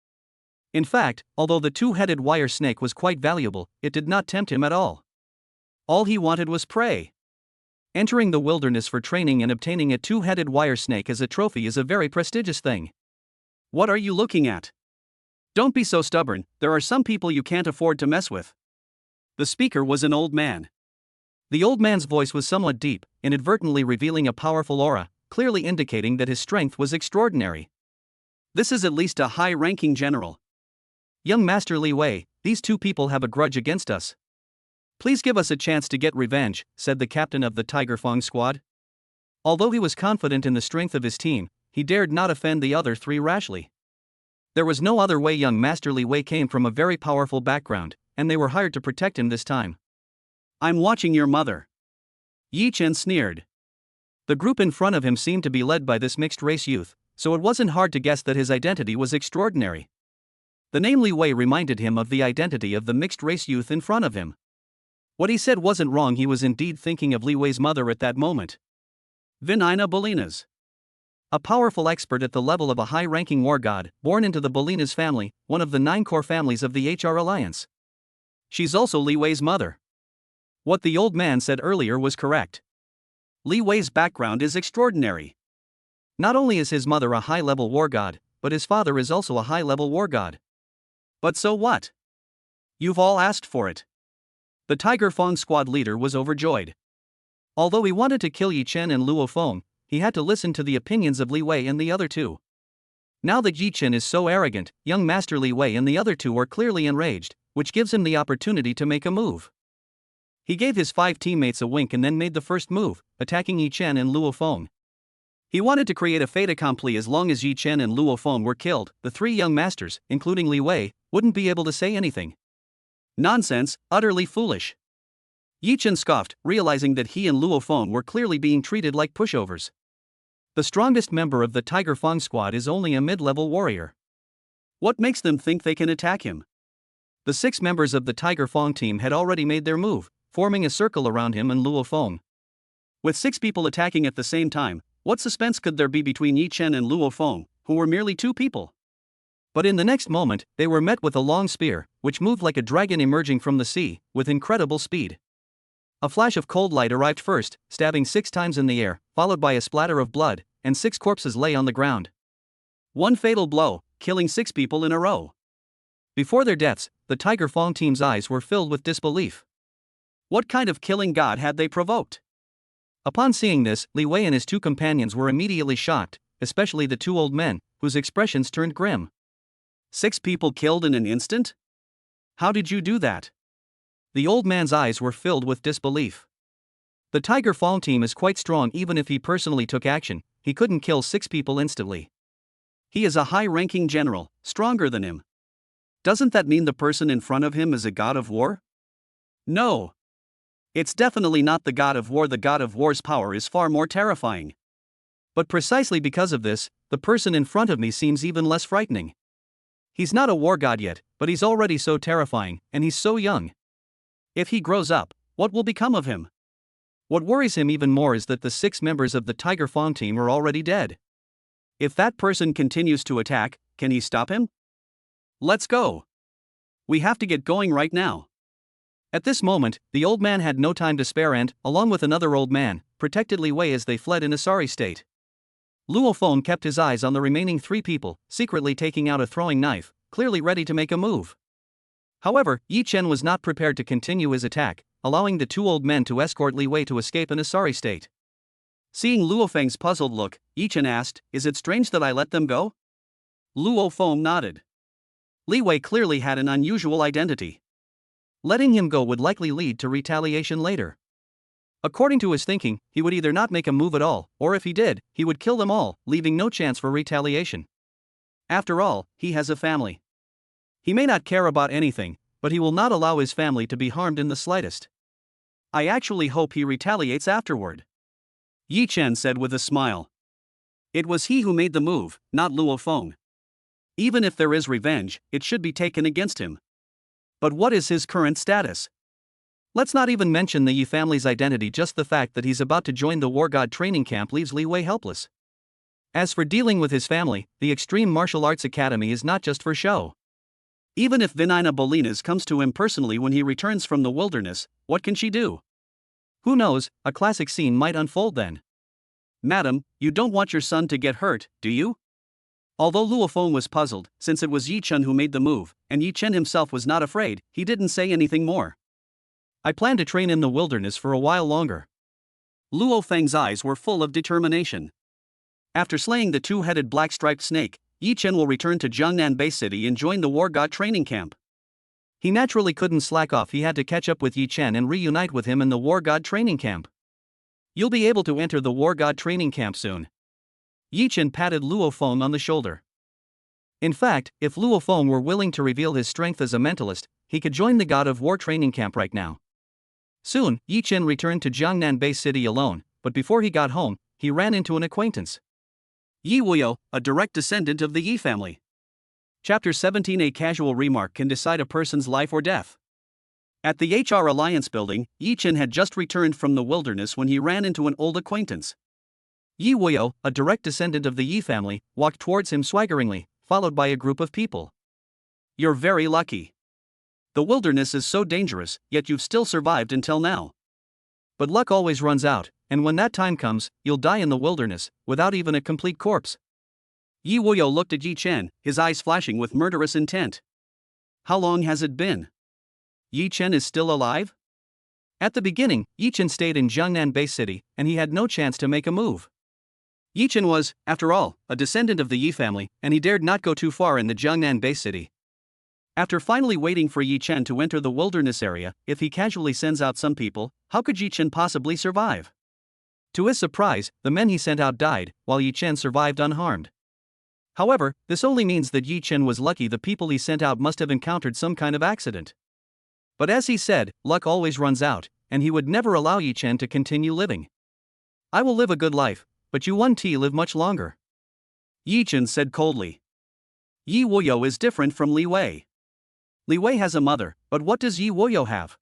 In fact, although the two-headed wire snake was quite valuable, it did not tempt him at all. All he wanted was prey. Entering the wilderness for training and obtaining a two-headed wire snake as a trophy is a very prestigious thing. What are you looking at? Don't be so stubborn, there are some people you can't afford to mess with. The speaker was an old man. The old man's voice was somewhat deep, inadvertently revealing a powerful aura, clearly indicating that his strength was extraordinary. This is at least a high-ranking general. Young Master Li Wei, these two people have a grudge against us. Please give us a chance to get revenge, said the captain of the Tiger Fong squad. Although he was confident in the strength of his team, he dared not offend the other three rashly. There was no other way. Young Master Li Wei came from a very powerful background, and they were hired to protect him this time. I'm watching your mother. Yi Chen sneered. The group in front of him seemed to be led by this mixed-race youth, so it wasn't hard to guess that his identity was extraordinary. The name Li Wei reminded him of the identity of the mixed-race youth in front of him. What he said wasn't wrong. He was indeed thinking of Li Wei's mother at that moment. Vinina Bolinas. A powerful expert at the level of a high-ranking war god, born into the Bolinas family, one of the 9 core families of the HR Alliance. She's also Li Wei's mother. What the old man said earlier was correct. Li Wei's background is extraordinary. Not only is his mother a high-level war god, but his father is also a high-level war god. But so what? You've all asked for it. The Tiger Fong squad leader was overjoyed. Although he wanted to kill Yi Chen and Luo Feng, he had to listen to the opinions of Li Wei and the other two. Now that Yi Chen is so arrogant, young Master Li Wei and the other two are clearly enraged, which gives him the opportunity to make a move. He gave his 5 teammates a wink and then made the first move, attacking Yi Chen and Luo Feng. He wanted to create a fait accompli. As long as Yi Chen and Luo Feng were killed, the 3 young masters, including Li Wei, wouldn't be able to say anything. Nonsense, utterly foolish. Yi Chen scoffed, realizing that he and Luo Feng were clearly being treated like pushovers. The strongest member of the Tiger Fang squad is only a mid-level warrior. What makes them think they can attack him? The 6 members of the Tiger Fang team had already made their move, forming a circle around him and Luo Feng. With 6 people attacking at the same time, what suspense could there be between Yi Chen and Luo Feng, who were merely 2 people? But in the next moment, they were met with a long spear, which moved like a dragon emerging from the sea, with incredible speed. A flash of cold light arrived first, stabbing 6 times in the air, followed by a splatter of blood, and 6 corpses lay on the ground. One fatal blow, killing 6 people in a row. Before their deaths, the Tiger Fang team's eyes were filled with disbelief. What kind of killing god had they provoked? Upon seeing this, Li Wei and his 2 companions were immediately shocked, especially the 2 old men, whose expressions turned grim. 6 people killed in an instant? How did you do that? The old man's eyes were filled with disbelief. The Tiger Fang team is quite strong. Even if he personally took action, he couldn't kill 6 people instantly. He is a high-ranking general, stronger than him. Doesn't that mean the person in front of him is a god of war? No. It's definitely not the god of war. The god of war's power is far more terrifying. But precisely because of this, the person in front of me seems even less frightening. He's not a war god yet, but he's already so terrifying, and he's so young. If he grows up, what will become of him? What worries him even more is that the 6 members of the Tiger Fang team are already dead. If that person continues to attack, can he stop him? Let's go. We have to get going right now. At this moment, the old man had no time to spare and, along with another old man, protected Li Wei as they fled in a sorry state. Luo Feng kept his eyes on the remaining 3 people, secretly taking out a throwing knife, clearly ready to make a move. However, Yi Chen was not prepared to continue his attack, allowing the 2 old men to escort Li Wei to escape in a sorry state. Seeing Luo Feng's puzzled look, Yi Chen asked, "Is it strange that I let them go?" Luo Feng nodded. Li Wei clearly had an unusual identity. Letting him go would likely lead to retaliation later. According to his thinking, he would either not make a move at all, or if he did, he would kill them all, leaving no chance for retaliation. After all, he has a family. He may not care about anything, but he will not allow his family to be harmed in the slightest. I actually hope he retaliates afterward. Yi Chen said with a smile. It was he who made the move, not Luo Feng. Even if there is revenge, it should be taken against him. But what is his current status? Let's not even mention the Yi family's identity. Just the fact that he's about to join the war god training camp leaves Li Wei helpless. As for dealing with his family, the Extreme Martial Arts Academy is not just for show. Even if Vinina Bolinas comes to him personally when he returns from the wilderness, what can she do? Who knows, a classic scene might unfold then. Madam, you don't want your son to get hurt, do you? Although Luo Feng was puzzled, since it was Yi Chen who made the move, and Yi Chen himself was not afraid, he didn't say anything more. I plan to train in the wilderness for a while longer. Luo Feng's eyes were full of determination. After slaying the 2-headed black-striped snake, Yi Chen will return to Jiangnan Bay City and join the war god training camp. He naturally couldn't slack off. He had to catch up with Yi Chen and reunite with him in the war god training camp. You'll be able to enter the war god training camp soon. Yi Chen patted Luo Feng on the shoulder. In fact, if Luo Feng were willing to reveal his strength as a mentalist, he could join the god of war training camp right now. Soon, Yi Chen returned to Jiangnan Bay City alone, but before he got home, he ran into an acquaintance. Yi Wuyo, a direct descendant of the Yi family. Chapter 17. A casual remark can decide a person's life or death. At the HR Alliance building, Yi Chen had just returned from the wilderness when he ran into an old acquaintance. Yi Wuyo, a direct descendant of the Yi family, walked towards him swaggeringly, followed by a group of people. You're very lucky. The wilderness is so dangerous, yet you've still survived until now. But luck always runs out, and when that time comes, you'll die in the wilderness, without even a complete corpse. Yi Wuyo looked at Yi Chen, his eyes flashing with murderous intent. How long has it been? Yi Chen is still alive? At the beginning, Yi Chen stayed in Jiangnan Bay City, and he had no chance to make a move. Yi Chen was, after all, a descendant of the Yi family, and he dared not go too far in the Jiangnan Bay City. After finally waiting for Yi Chen to enter the wilderness area, if he casually sends out some people, how could Yi Chen possibly survive? To his surprise, the men he sent out died, while Yi Chen survived unharmed. However, this only means that Yi Chen was lucky. The people he sent out must have encountered some kind of accident. But as he said, luck always runs out, and he would never allow Yi Chen to continue living. I will live a good life, but you won't live much longer. Yi Chen said coldly. Yi Wuyo is different from Li Wei. Li Wei has a mother, but what does Yi Wuyo have?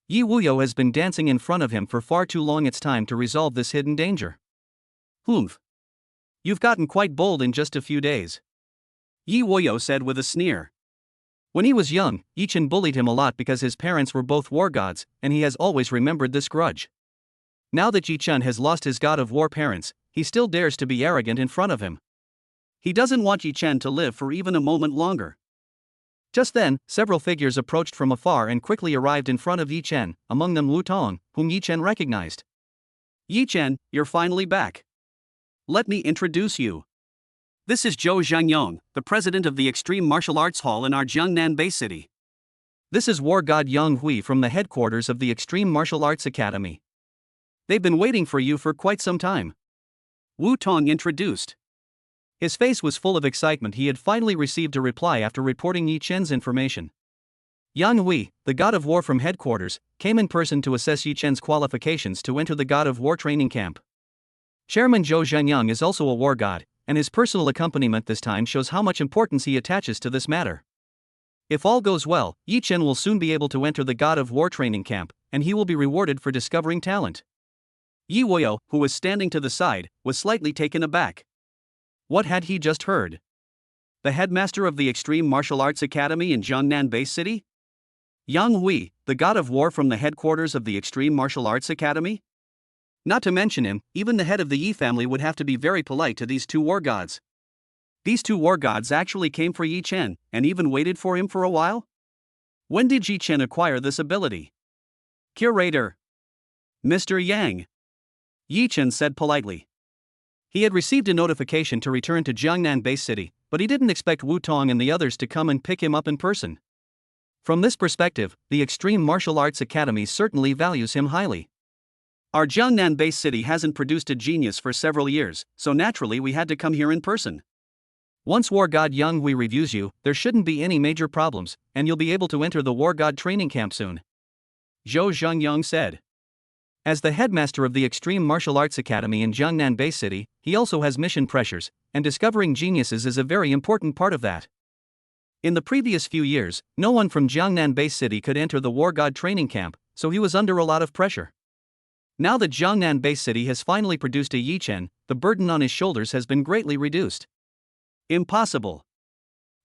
Yi Wuyo has been dancing in front of him for far too long. It's time to resolve this hidden danger. Humph. You've gotten quite bold in just a few days. Yi Wuyo said with a sneer. When he was young, Yi Chen bullied him a lot because his parents were both war gods, and he has always remembered this grudge. Now that Yi Chen has lost his god of war parents, he still dares to be arrogant in front of him. He doesn't want Yi Chen to live for even a moment longer. Just then, several figures approached from afar and quickly arrived in front of Yi Chen, among them Wu Tong, whom Yi Chen recognized. Yi Chen, you're finally back. Let me introduce you. This is Zhou Zhangyong, the president of the Extreme Martial Arts Hall in our Jiangnan Bay City. This is War God Yang Hui from the headquarters of the Extreme Martial Arts Academy. They've been waiting for you for quite some time. Wu Tong introduced. His face was full of excitement. He had finally received a reply after reporting Yi Chen's information. Yang Hui, the god of war from headquarters, came in person to assess Yi Chen's qualifications to enter the god of war training camp. Chairman Zhou Zhangyang is also a war god, and his personal accompaniment this time shows how much importance he attaches to this matter. If all goes well, Yi Chen will soon be able to enter the god of war training camp, and he will be rewarded for discovering talent. Yi Wuyo, who was standing to the side, was slightly taken aback. What had he just heard? The headmaster of the Extreme Martial Arts Academy in Jiangnan Bay City? Yang Hui, the god of war from the headquarters of the Extreme Martial Arts Academy? Not to mention him, even the head of the Yi family would have to be very polite to these two war gods. These two war gods actually came for Yi Chen, and even waited for him for a while? When did Yi Chen acquire this ability? Curator. Mr. Yang. Yi Chen said politely. He had received a notification to return to Jiangnan Bay City, but he didn't expect Wu Tong and the others to come and pick him up in person. From this perspective, the Extreme Martial Arts Academy certainly values him highly. Our Jiangnan Bay City hasn't produced a genius for several years, so naturally we had to come here in person. Once War God Yang Hui reviews you, there shouldn't be any major problems, and you'll be able to enter the War God training camp soon. Zhou Zhangyang said. As the headmaster of the Extreme Martial Arts Academy in Jiangnan Bay City, he also has mission pressures, and discovering geniuses is a very important part of that. In the previous few years, no one from Jiangnan Bay City could enter the War God training camp, so he was under a lot of pressure. Now that Jiangnan Bay City has finally produced a Yi Chen, the burden on his shoulders has been greatly reduced. Impossible.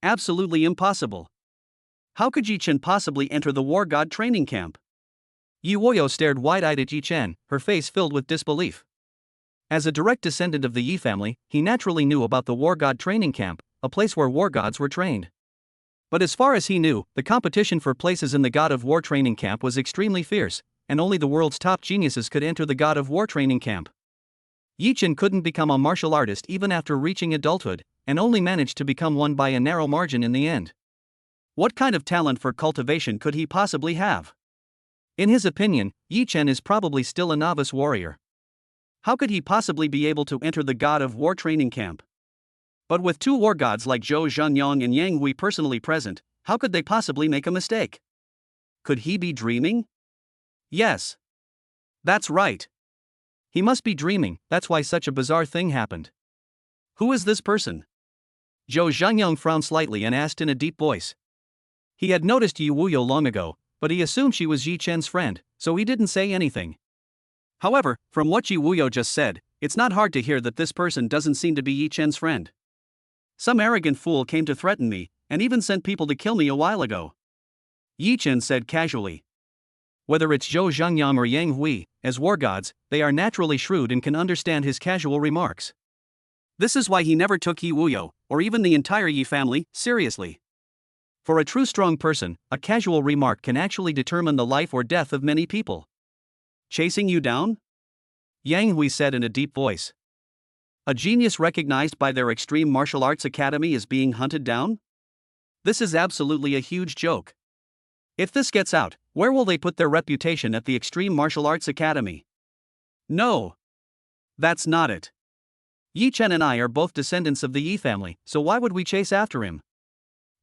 Absolutely impossible. How could Yi Chen possibly enter the War God training camp? Yi Wuyo stared wide-eyed at Yi Chen, her face filled with disbelief. As a direct descendant of the Yi family, he naturally knew about the War God training camp, a place where war gods were trained. But as far as he knew, the competition for places in the God of War training camp was extremely fierce, and only the world's top geniuses could enter the God of War training camp. Yi Chen couldn't become a martial artist even after reaching adulthood, and only managed to become one by a narrow margin in the end. What kind of talent for cultivation could he possibly have? In his opinion, Yi Chen is probably still a novice warrior. How could he possibly be able to enter the God of War training camp? But with two war gods like Zhou Zhangyang and Yang Hui personally present, how could they possibly make a mistake? Could he be dreaming? Yes. That's right. He must be dreaming, that's why such a bizarre thing happened. Who is this person? Zhou Zhangyang frowned slightly and asked in a deep voice. He had noticed Yi Wuyo long ago, but he assumed she was Yi Chen's friend, so he didn't say anything. However, from what Yi Wuyo just said, it's not hard to hear that this person doesn't seem to be Yi Chen's friend. Some arrogant fool came to threaten me, and even sent people to kill me a while ago. Yi Chen said casually. Whether it's Zhou Zhangyang or Yang Hui, as war gods, they are naturally shrewd and can understand his casual remarks. This is why he never took Yi Wuyo, or even the entire Yi family, seriously. For a true strong person, a casual remark can actually determine the life or death of many people. Chasing you down? Yang Hui said in a deep voice. A genius recognized by their Extreme Martial Arts Academy is being hunted down? This is absolutely a huge joke. If this gets out, where will they put their reputation at the Extreme Martial Arts Academy? No. That's not it. Yi Chen and I are both descendants of the Yi family, so why would we chase after him?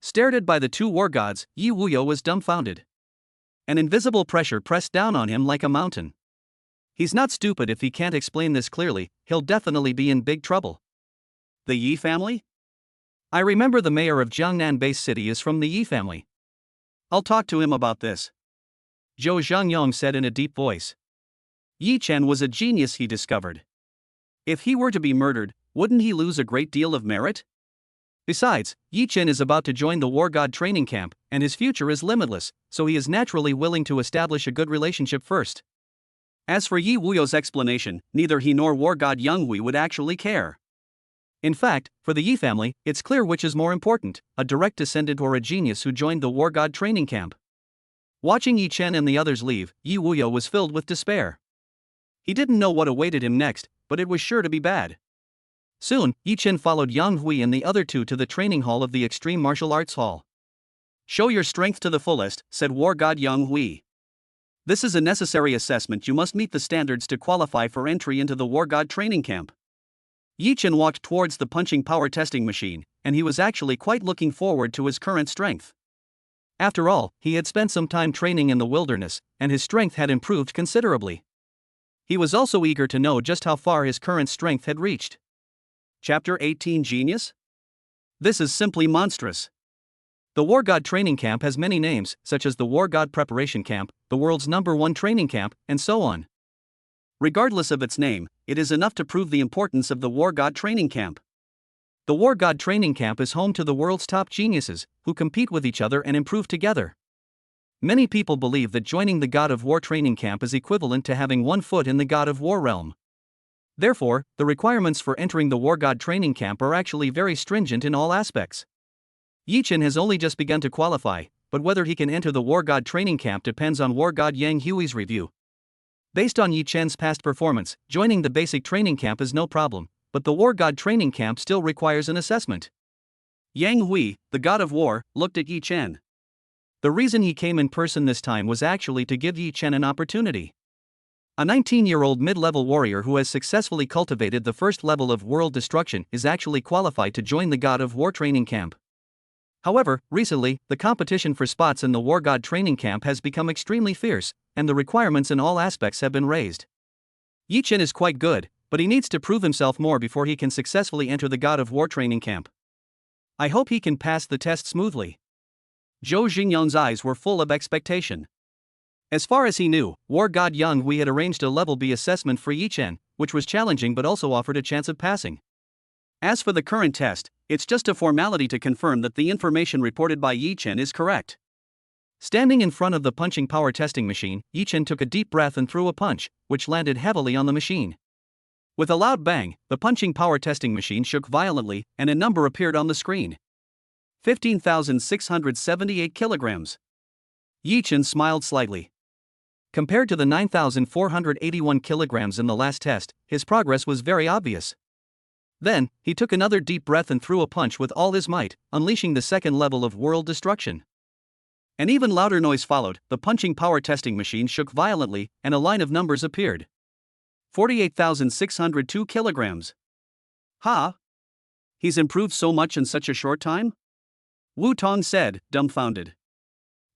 Stared at by the two war gods, Yi Wuyo was dumbfounded. An invisible pressure pressed down on him like a mountain. He's not stupid. If he can't explain this clearly, he'll definitely be in big trouble. The Yi family? I remember the mayor of Jiangnan Base City is from the Yi family. I'll talk to him about this, Zhou Zhangyong said in a deep voice. Yi Chen was a genius, he discovered. If he were to be murdered, wouldn't he lose a great deal of merit? Besides, Yi Chen is about to join the War God training camp, and his future is limitless, so he is naturally willing to establish a good relationship first. As for Yi Wuyo's explanation, neither he nor War God Yang Hui would actually care. In fact, for the Yi family, it's clear which is more important, a direct descendant or a genius who joined the War God training camp. Watching Yi Chen and the others leave, Yi Wuyo was filled with despair. He didn't know what awaited him next, but it was sure to be bad. Soon, Yi Chen followed Yang Hui and the other two to the training hall of the Extreme Martial Arts Hall. Show your strength to the fullest, said War God Yang Hui. This is a necessary assessment. You must meet the standards to qualify for entry into the War God training camp. Yi Chen walked towards the punching power testing machine, and he was actually quite looking forward to his current strength. After all, he had spent some time training in the wilderness, and his strength had improved considerably. He was also eager to know just how far his current strength had reached. Chapter 18 Genius? This is simply monstrous. The War God training camp has many names, such as the War God Preparation Camp, the world's #1 training camp, and so on. Regardless of its name, it is enough to prove the importance of the War God training camp. The War God training camp is home to the world's top geniuses, who compete with each other and improve together. Many people believe that joining the God of War training camp is equivalent to having one foot in the God of War realm. Therefore, the requirements for entering the War God training camp are actually very stringent in all aspects. Yi Chen has only just begun to qualify, but whether he can enter the War God training camp depends on War God Yang Hui's review. Based on Yi Chen's past performance, joining the basic training camp is no problem, but the War God training camp still requires an assessment. Yang Hui, the God of War, looked at Yi Chen. The reason he came in person this time was actually to give Yi Chen an opportunity. A 19-year-old mid-level warrior who has successfully cultivated the first level of world destruction is actually qualified to join the God of War training camp. However, recently, the competition for spots in the War God training camp has become extremely fierce, and the requirements in all aspects have been raised. Yi Chen is quite good, but he needs to prove himself more before he can successfully enter the God of War training camp. I hope he can pass the test smoothly. Zhou Xingyang's eyes were full of expectation. As far as he knew, War God Yang Hui had arranged a level B assessment for Yi Chen, which was challenging but also offered a chance of passing. As for the current test, it's just a formality to confirm that the information reported by Yi Chen is correct. Standing in front of the punching power testing machine, Yi Chen took a deep breath and threw a punch, which landed heavily on the machine. With a loud bang, the punching power testing machine shook violently, and a number appeared on the screen. 15,678 kilograms. Yi Chen smiled slightly. Compared to the 9,481 kilograms in the last test, his progress was very obvious. Then, he took another deep breath and threw a punch with all his might, unleashing the second level of world destruction. An even louder noise followed, the punching power testing machine shook violently, and a line of numbers appeared. 48,602 kilograms. Ha! He's improved so much in such a short time? Wu Tong said, dumbfounded.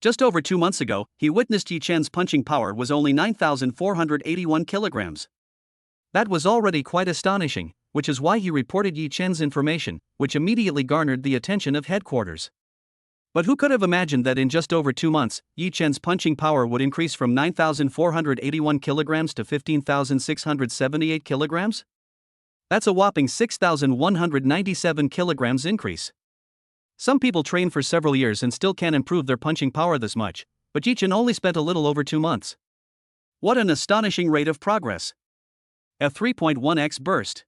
Just over 2 months ago, he witnessed Yi Chen's punching power was only 9,481 kilograms. That was already quite astonishing, which is why he reported Yi Chen's information, which immediately garnered the attention of headquarters. But who could have imagined that in just over 2 months, Yi Chen's punching power would increase from 9,481 kilograms to 15,678 kilograms? That's a whopping 6,197 kilograms increase. Some people train for several years and still can't improve their punching power this much, but Yi Chen only spent a little over 2 months. What an astonishing rate of progress! A 3.1x burst.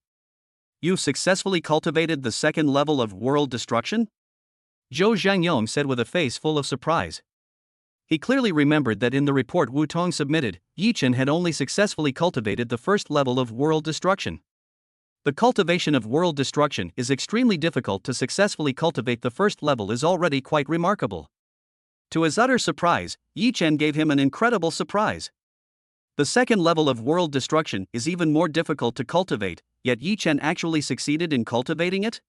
You've successfully cultivated the second level of world destruction? Zhou Zhangyong said with a face full of surprise. He clearly remembered that in the report Wu Tong submitted, Yi Chen had only successfully cultivated the first level of world destruction. The cultivation of world destruction is extremely difficult. To successfully cultivate the first level is already quite remarkable. To his utter surprise, Yi Chen gave him an incredible surprise. The second level of world destruction is even more difficult to cultivate, yet Yi Chen actually succeeded in cultivating it?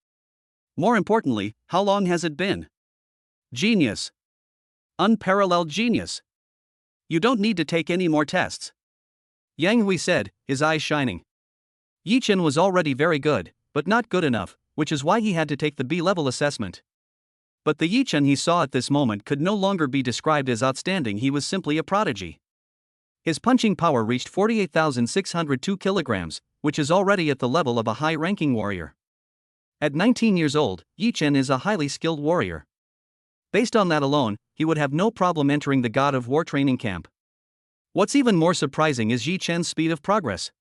More importantly, how long has it been? Genius. Unparalleled genius. You don't need to take any more tests, Yang Hui said, his eyes shining. Yi Chen was already very good, but not good enough, which is why he had to take the B-level assessment. But the Yi Chen he saw at this moment could no longer be described as outstanding, he was simply a prodigy. His punching power reached 48,602 kilograms, which is already at the level of a high-ranking warrior. At 19 years old, Yi Chen is a highly skilled warrior. Based on that alone, he would have no problem entering the God of War training camp. What's even more surprising is Yi Chen's speed of progress.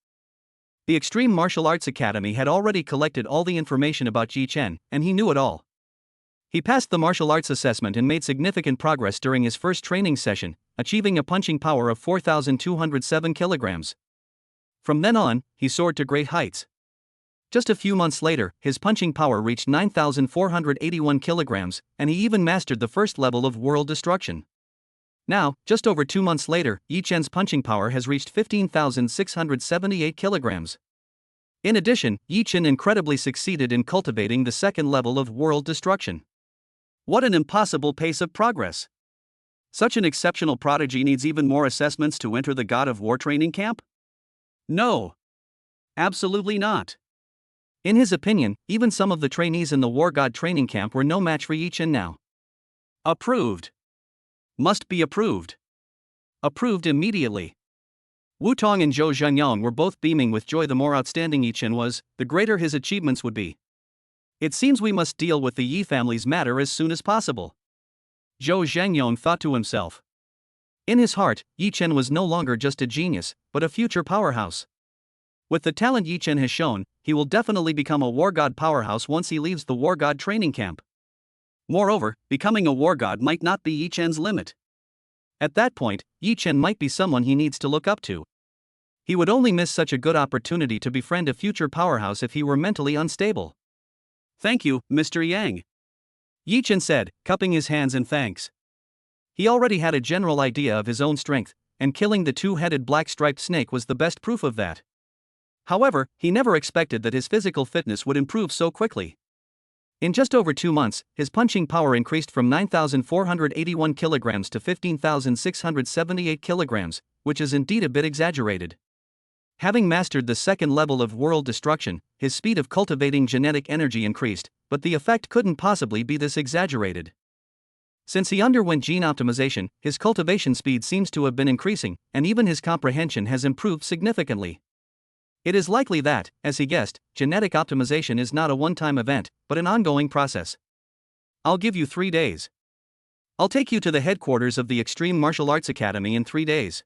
The Extreme Martial Arts Academy had already collected all the information about Yi Chen, and he knew it all. He passed the martial arts assessment and made significant progress during his first training session, achieving a punching power of 4,207 kilograms. From then on, he soared to great heights. Just a few months later, his punching power reached 9,481 kilograms, and he even mastered the first level of world destruction. Now, just over 2 months later, Yi Chen's punching power has reached 15,678 kilograms. In addition, Yi Chen incredibly succeeded in cultivating the second level of world destruction. What an impossible pace of progress! Such an exceptional prodigy needs even more assessments to enter the God of War training camp? No. Absolutely not. In his opinion, even some of the trainees in the War God training camp were no match for Yi Chen now. Approved. Must be approved. Approved immediately. Wu Tong and Zhou Zhenyang were both beaming with joy. The more outstanding Yi Chen was, the greater his achievements would be. It seems we must deal with the Yi family's matter as soon as possible, Zhou Zhengyong thought to himself. In his heart, Yi Chen was no longer just a genius, but a future powerhouse. With the talent Yi Chen has shown, he will definitely become a War God powerhouse once he leaves the War God training camp. Moreover, becoming a War God might not be Yi Chen's limit. At that point, Yi Chen might be someone he needs to look up to. He would only miss such a good opportunity to befriend a future powerhouse if he were mentally unstable. Thank you, Mr. Yang, Yi Chen said, cupping his hands in thanks. He already had a general idea of his own strength, and killing the two-headed black-striped snake was the best proof of that. However, he never expected that his physical fitness would improve so quickly. In just over 2 months, his punching power increased from 9,481 kilograms to 15,678 kilograms, which is indeed a bit exaggerated. Having mastered the second level of world destruction, his speed of cultivating genetic energy increased, but the effect couldn't possibly be this exaggerated. Since he underwent gene optimization, his cultivation speed seems to have been increasing, and even his comprehension has improved significantly. It is likely that, as he guessed, genetic optimization is not a one-time event, but an ongoing process. I'll give you 3 days. I'll take you to the headquarters of the Extreme Martial Arts Academy in 3 days.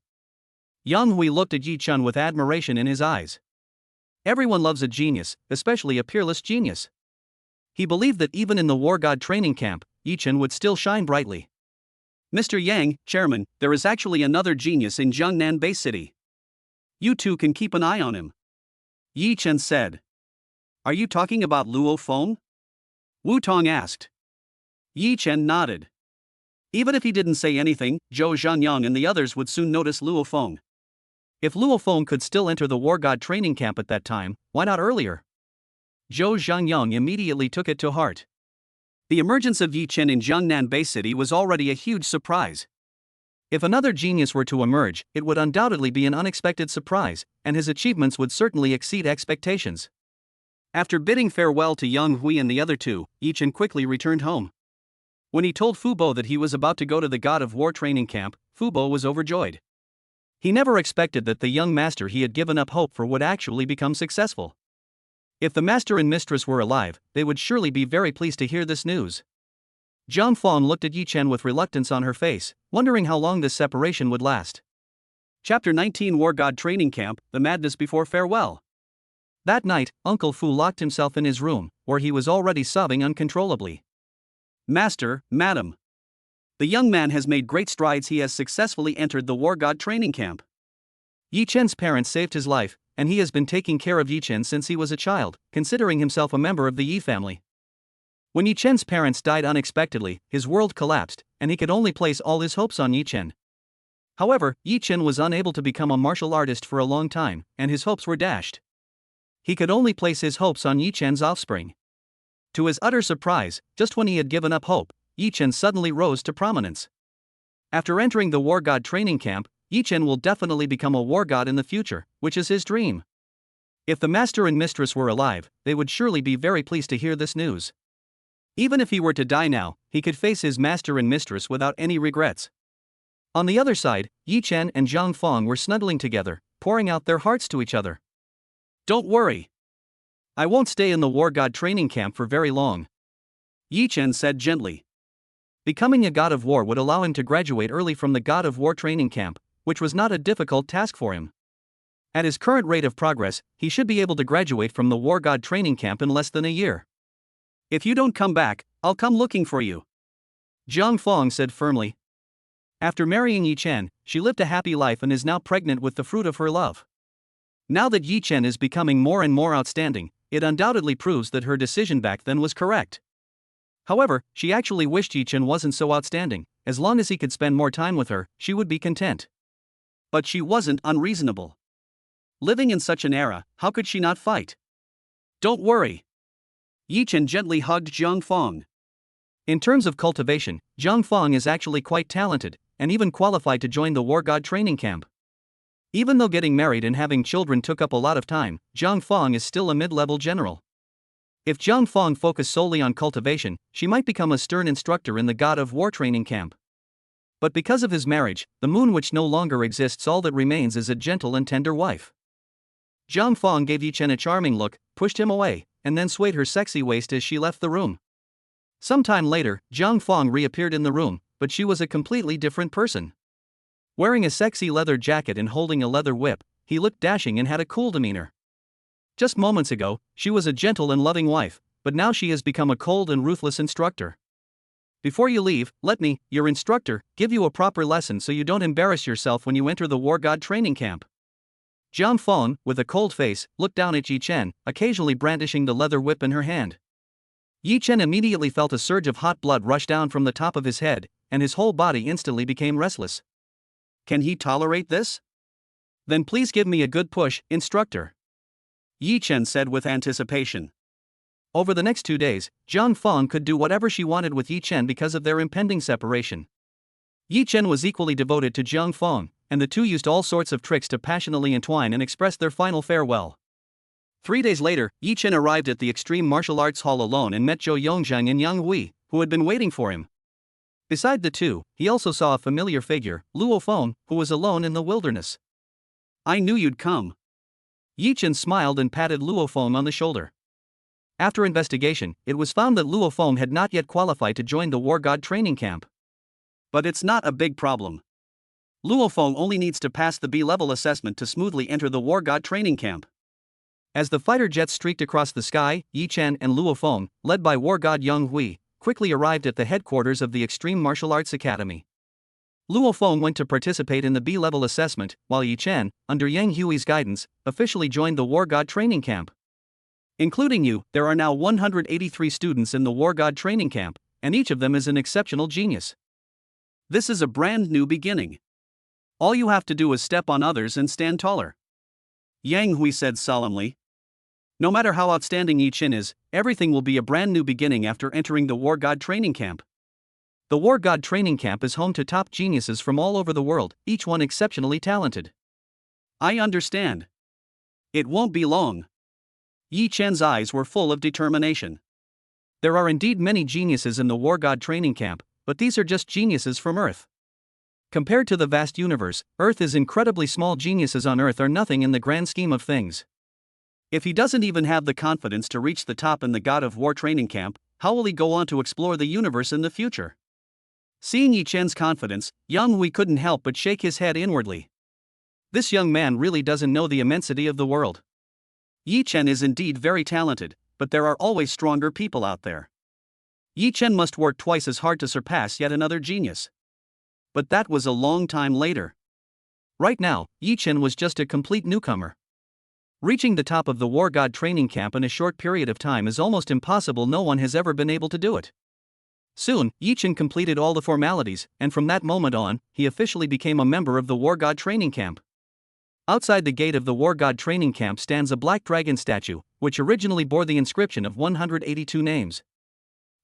Yang Hui looked at Yi Chen with admiration in his eyes. Everyone loves a genius, especially a peerless genius. He believed that even in the War God training camp, Yi Chen would still shine brightly. Mr. Yang, Chairman, there is actually another genius in Jiangnan Bay City. You two can keep an eye on him, Yi Chen said. Are you talking about Luo Feng? Wu Tong asked. Yi Chen nodded. Even if he didn't say anything, Zhou Zhenyang and the others would soon notice Luo Feng. If Luo Feng could still enter the War God training camp at that time, why not earlier? Zhou Zhenyang immediately took it to heart. The emergence of Yi Chen in Jiangnan Bay City was already a huge surprise. If another genius were to emerge, it would undoubtedly be an unexpected surprise, and his achievements would certainly exceed expectations. After bidding farewell to Yang Hui and the other two, Yi Chen quickly returned home. When he told Fu Bo that he was about to go to the God of War training camp, Fu Bo was overjoyed. He never expected that the young master he had given up hope for would actually become successful. If the master and mistress were alive, they would surely be very pleased to hear this news. Zhang Fang looked at Yi Chen with reluctance on her face, wondering how long this separation would last. Chapter 19 War God Training Camp, The Madness Before Farewell. That night, Uncle Fu locked himself in his room, where he was already sobbing uncontrollably. Master, Madam. The young man has made great strides. He has successfully entered the War God training camp. Yi Chen's parents saved his life, and he has been taking care of Yi Chen since he was a child, considering himself a member of the Yi family. When Yi Chen's parents died unexpectedly, his world collapsed, and he could only place all his hopes on Yi Chen. However, Yi Chen was unable to become a martial artist for a long time, and his hopes were dashed. He could only place his hopes on Yi Chen's offspring. To his utter surprise, just when he had given up hope, Yi Chen suddenly rose to prominence. After entering the War God training camp, Yi Chen will definitely become a war god in the future, which is his dream. If the master and mistress were alive, they would surely be very pleased to hear this news. Even if he were to die now, he could face his master and mistress without any regrets. On the other side, Yi Chen and Zhang Feng were snuggling together, pouring out their hearts to each other. Don't worry. I won't stay in the war god training camp for very long, Yi Chen said gently. Becoming a god of war would allow him to graduate early from the god of war training camp, which was not a difficult task for him. At his current rate of progress, he should be able to graduate from the war god training camp in less than a year. If you don't come back, I'll come looking for you, Zhang Feng said firmly. After marrying Yi Chen, she lived a happy life and is now pregnant with the fruit of her love. Now that Yi Chen is becoming more and more outstanding, it undoubtedly proves that her decision back then was correct. However, she actually wished Yi Chen wasn't so outstanding. As long as he could spend more time with her, she would be content. But she wasn't unreasonable. Living in such an era, how could she not fight? Don't worry. Yi Chen gently hugged Zhang Feng. In terms of cultivation, Zhang Feng is actually quite talented, and even qualified to join the war god training camp. Even though getting married and having children took up a lot of time, Zhang Feng is still a mid-level general. If Zhang Feng focused solely on cultivation, she might become a stern instructor in the god of war training camp. But because of his marriage, the moon which no longer exists, all that remains is a gentle and tender wife. Zhang Feng gave Yi Chen a charming look, pushed him away, and then swayed her sexy waist as she left the room. Sometime later, Zhang Feng reappeared in the room, but she was a completely different person. Wearing a sexy leather jacket and holding a leather whip, he looked dashing and had a cool demeanor. Just moments ago, she was a gentle and loving wife, but now she has become a cold and ruthless instructor. Before you leave, let me, your instructor, give you a proper lesson so you don't embarrass yourself when you enter the war god training camp. Zhang Feng, with a cold face, looked down at Yi Chen, occasionally brandishing the leather whip in her hand. Yi Chen immediately felt a surge of hot blood rush down from the top of his head, and his whole body instantly became restless. Can he tolerate this? Then please give me a good push, instructor, Yi Chen said with anticipation. Over the next 2 days, Zhang Feng could do whatever she wanted with Yi Chen because of their impending separation. Yi Chen was equally devoted to Zhang Feng, and the two used all sorts of tricks to passionately entwine and express their final farewell. 3 days later, Yi Chen arrived at the Extreme Martial Arts Hall alone and met Zhou Yongzheng and Yang Hui, who had been waiting for him. Beside the two, he also saw a familiar figure, Luo Feng, who was alone in the wilderness. I knew you'd come. Yi Chen smiled and patted Luo Feng on the shoulder. After investigation, it was found that Luo Feng had not yet qualified to join the war god training camp. But it's not a big problem. Luo Feng only needs to pass the B-level assessment to smoothly enter the war god training camp. As the fighter jets streaked across the sky, Yi Chen and Luo Feng, led by war god Yang Hui, quickly arrived at the headquarters of the Extreme Martial Arts Academy. Luo Feng went to participate in the B-level assessment, while Yi Chen, under Yang Hui's guidance, officially joined the war god training camp. Including you, there are now 183 students in the war god training camp, and each of them is an exceptional genius. This is a brand new beginning. All you have to do is step on others and stand taller, Yang Hui said solemnly. No matter how outstanding Yi Chen is, everything will be a brand new beginning after entering the war god training camp. The war god training camp is home to top geniuses from all over the world, each one exceptionally talented. I understand. It won't be long. Yi Chen's eyes were full of determination. There are indeed many geniuses in the war god training camp, but these are just geniuses from Earth. Compared to the vast universe, Earth is incredibly small. Geniuses on Earth are nothing in the grand scheme of things. If he doesn't even have the confidence to reach the top in the god of war training camp, how will he go on to explore the universe in the future? Seeing Yi Chen's confidence, Yang Hui couldn't help but shake his head inwardly. This young man really doesn't know the immensity of the world. Yi Chen is indeed very talented, but there are always stronger people out there. Yi Chen must work twice as hard to surpass yet another genius. But that was a long time later. Right now, Yi Chen was just a complete newcomer. Reaching the top of the war god training camp in a short period of time is almost impossible. No one has ever been able to do it. Soon, Yi Chen completed all the formalities, and from that moment on, he officially became a member of the war god training camp. Outside the gate of the war god training camp stands a black dragon statue, which originally bore the inscription of 182 names.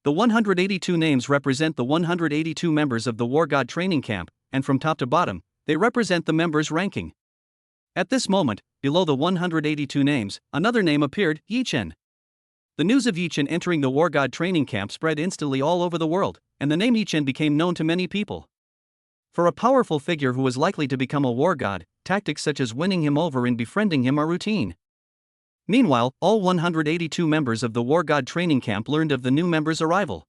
The 182 names represent the 182 members of the war god training camp, and from top to bottom, they represent the members' ranking. At this moment, below the 182 names, another name appeared, Yi Chen. The news of Yi Chen entering the War God training camp spread instantly all over the world, and the name Yi Chen became known to many people. For a powerful figure who was likely to become a war god, tactics such as winning him over and befriending him are routine. Meanwhile, all 182 members of the War God training camp learned of the new member's arrival.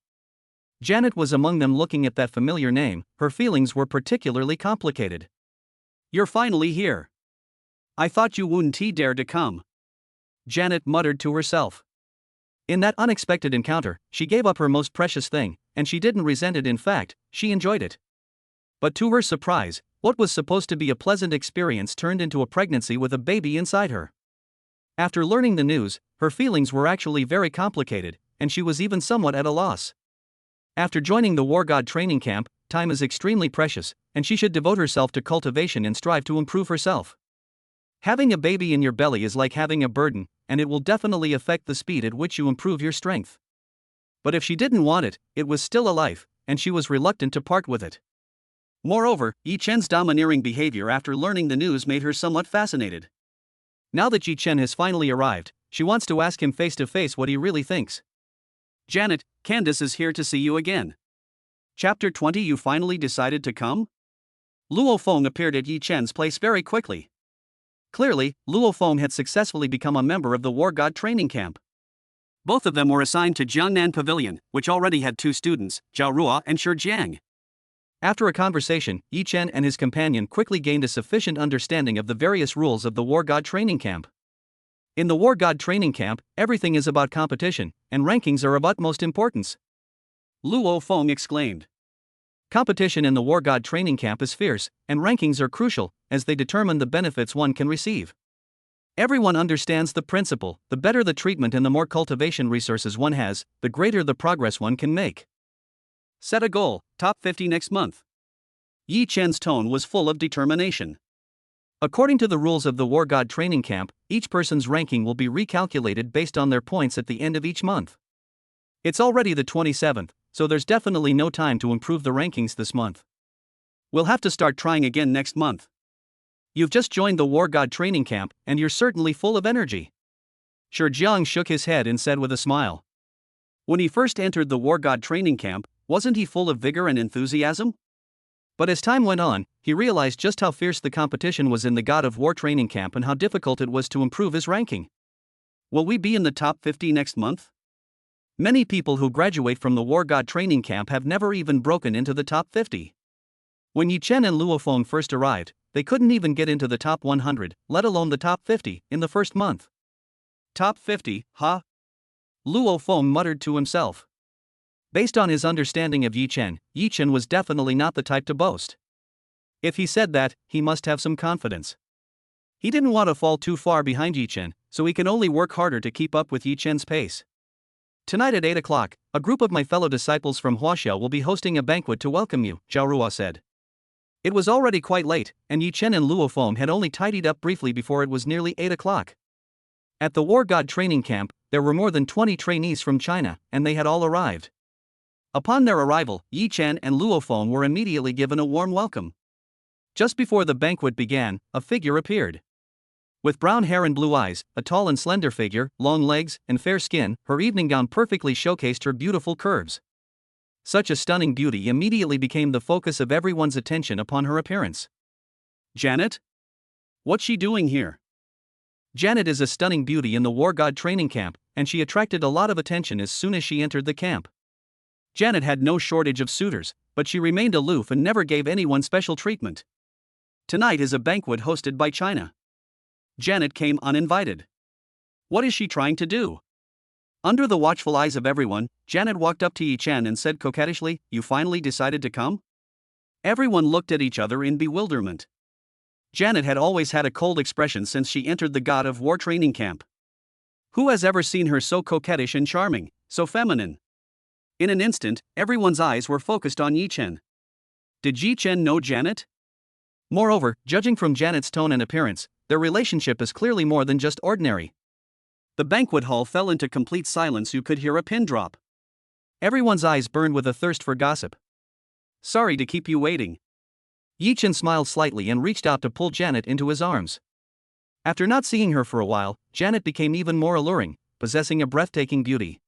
Janet was among them. Looking at that familiar name, her feelings were particularly complicated. "You're finally here. I thought you wouldn't dare to come," Janet muttered to herself. In that unexpected encounter, she gave up her most precious thing, and she didn't resent it. In fact, she enjoyed it. But to her surprise, what was supposed to be a pleasant experience turned into a pregnancy with a baby inside her. After learning the news, her feelings were actually very complicated, and she was even somewhat at a loss. After joining the War God training camp, time is extremely precious, and she should devote herself to cultivation and strive to improve herself. Having a baby in your belly is like having a burden, and it will definitely affect the speed at which you improve your strength. But if she didn't want it, it was still a life, and she was reluctant to part with it. Moreover, Yi Chen's domineering behavior after learning the news made her somewhat fascinated. Now that Yi Chen has finally arrived, she wants to ask him face to face what he really thinks. "Janet, Candace is here to see you again." Chapter 20. You finally decided to come? Luo Feng appeared at Yi Chen's place very quickly. Clearly, Luo Feng had successfully become a member of the War God training camp. Both of them were assigned to Jiangnan Pavilion, which already had 2 students, Zhao Ruo and Shi Jiang. After a conversation, Yi Chen and his companion quickly gained a sufficient understanding of the various rules of the War God training camp. In the War God training camp, everything is about competition, and rankings are of utmost importance. Luo Feng exclaimed. Competition in the War God training camp is fierce, and rankings are crucial, as they determine the benefits one can receive. Everyone understands the principle: the better the treatment and the more cultivation resources one has, the greater the progress one can make. Set a goal, top 50 next month. Yi Chen's tone was full of determination. According to the rules of the War God training camp, each person's ranking will be recalculated based on their points at the end of each month. It's already the 27th, so there's definitely no time to improve the rankings this month. We'll have to start trying again next month. You've just joined the War God training camp, and you're certainly full of energy. Shi Jiang shook his head and said with a smile. When he first entered the War God training camp, wasn't he full of vigor and enthusiasm? But as time went on, he realized just how fierce the competition was in the God of War training camp and how difficult it was to improve his ranking. Will we be in the top 50 next month? Many people who graduate from the War God training camp have never even broken into the top 50. When Yi Chen and Luo Feng first arrived, they couldn't even get into the top 100, let alone the top 50, in the first month. Top 50, huh? Luo Feng muttered to himself. Based on his understanding of Yi Chen was definitely not the type to boast. If he said that, he must have some confidence. He didn't want to fall too far behind Yi Chen, so he can only work harder to keep up with Yi Chen's pace. Tonight at 8 o'clock, a group of my fellow disciples from Huaxiao will be hosting a banquet to welcome you, Zhao Ruo said. It was already quite late, and Yi Chen and Luo Feng had only tidied up briefly before it was nearly 8 o'clock. At the War God training camp, there were more than 20 trainees from China, and they had all arrived. Upon their arrival, Yi Chen and Luo Feng were immediately given a warm welcome. Just before the banquet began, a figure appeared. With brown hair and blue eyes, a tall and slender figure, long legs, and fair skin, her evening gown perfectly showcased her beautiful curves. Such a stunning beauty immediately became the focus of everyone's attention upon her appearance. Janet? What's she doing here? Janet is a stunning beauty in the War God training camp, and she attracted a lot of attention as soon as she entered the camp. Janet had no shortage of suitors, but she remained aloof and never gave anyone special treatment. Tonight is a banquet hosted by China. Janet came uninvited. What is she trying to do? Under the watchful eyes of everyone, Janet walked up to Yi Chen and said coquettishly, "You finally decided to come?" Everyone looked at each other in bewilderment. Janet had always had a cold expression since she entered the God of War training camp. Who has ever seen her so coquettish and charming, so feminine? In an instant, everyone's eyes were focused on Yi Chen. Did Yi Chen know Janet? Moreover, judging from Janet's tone and appearance, their relationship is clearly more than just ordinary. The banquet hall fell into complete silence. You could hear a pin drop. Everyone's eyes burned with a thirst for gossip. Sorry to keep you waiting. Yi Chen smiled slightly and reached out to pull Janet into his arms. After not seeing her for a while, Janet became even more alluring, possessing a breathtaking beauty.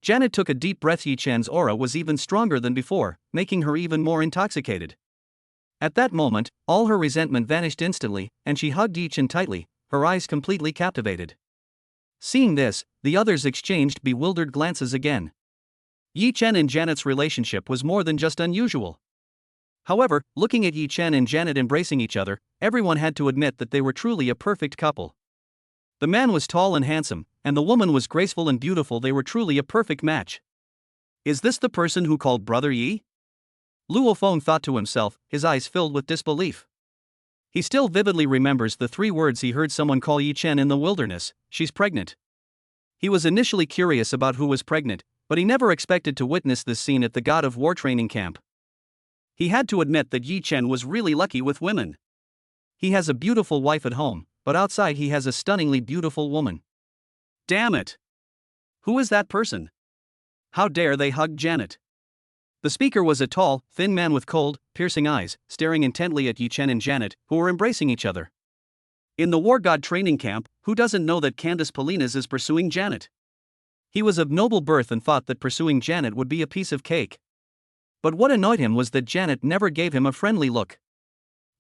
Janet took a deep breath. Yi Chen's aura was even stronger than before, making her even more intoxicated. At that moment, all her resentment vanished instantly, and she hugged Yi Chen tightly, her eyes completely captivated. Seeing this, the others exchanged bewildered glances again. Yi Chen and Janet's relationship was more than just unusual. However, looking at Yi Chen and Janet embracing each other, everyone had to admit that they were truly a perfect couple. The man was tall and handsome, and the woman was graceful and beautiful. They were truly a perfect match. Is this the person who called Brother Yi? Luo Feng thought to himself, his eyes filled with disbelief. He still vividly remembers the 3 words he heard someone call Yi Chen in the wilderness: she's pregnant. He was initially curious about who was pregnant, but he never expected to witness this scene at the God of War training camp. He had to admit that Yi Chen was really lucky with women. He has a beautiful wife at home, but outside he has a stunningly beautiful woman. Damn it! Who is that person? How dare they hug Janet? The speaker was a tall, thin man with cold, piercing eyes, staring intently at Yi Chen and Janet, who were embracing each other. In the War God training camp, who doesn't know that Candace Polinas is pursuing Janet? He was of noble birth and thought that pursuing Janet would be a piece of cake. But what annoyed him was that Janet never gave him a friendly look.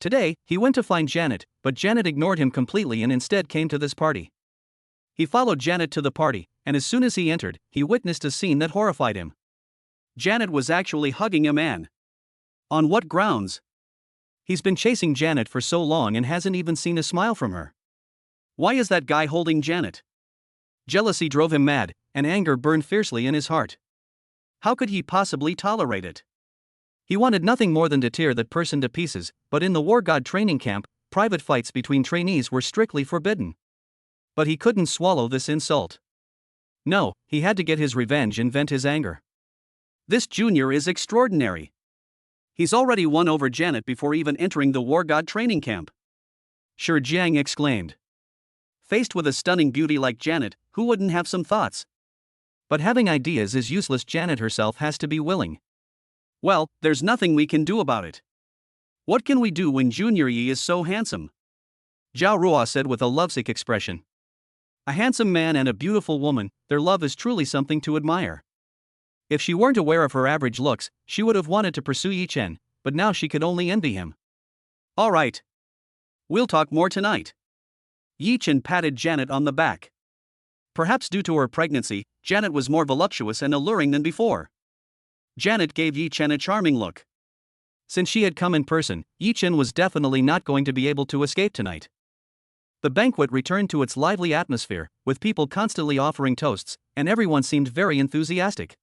Today, he went to find Janet, but Janet ignored him completely and instead came to this party. He followed Janet to the party, and as soon as he entered, he witnessed a scene that horrified him. Janet was actually hugging a man. On what grounds? He's been chasing Janet for so long and hasn't even seen a smile from her. Why is that guy holding Janet? Jealousy drove him mad, and anger burned fiercely in his heart. How could he possibly tolerate it? He wanted nothing more than to tear that person to pieces, but in the War God training camp, private fights between trainees were strictly forbidden. But he couldn't swallow this insult. No, he had to get his revenge and vent his anger. This junior is extraordinary. He's already won over Janet before even entering the War God training camp. Shi Jiang exclaimed. Faced with a stunning beauty like Janet, who wouldn't have some thoughts? But having ideas is useless. Janet herself has to be willing. Well, there's nothing we can do about it. What can we do when Junior Yi is so handsome? Zhao Ruo said with a lovesick expression. A handsome man and a beautiful woman, their love is truly something to admire. If she weren't aware of her average looks, she would have wanted to pursue Yi Chen, but now she could only envy him. All right. We'll talk more tonight. Yi Chen patted Janet on the back. Perhaps due to her pregnancy, Janet was more voluptuous and alluring than before. Janet gave Yi Chen a charming look. Since she had come in person, Yi Chen was definitely not going to be able to escape tonight. The banquet returned to its lively atmosphere, with people constantly offering toasts, and everyone seemed very enthusiastic.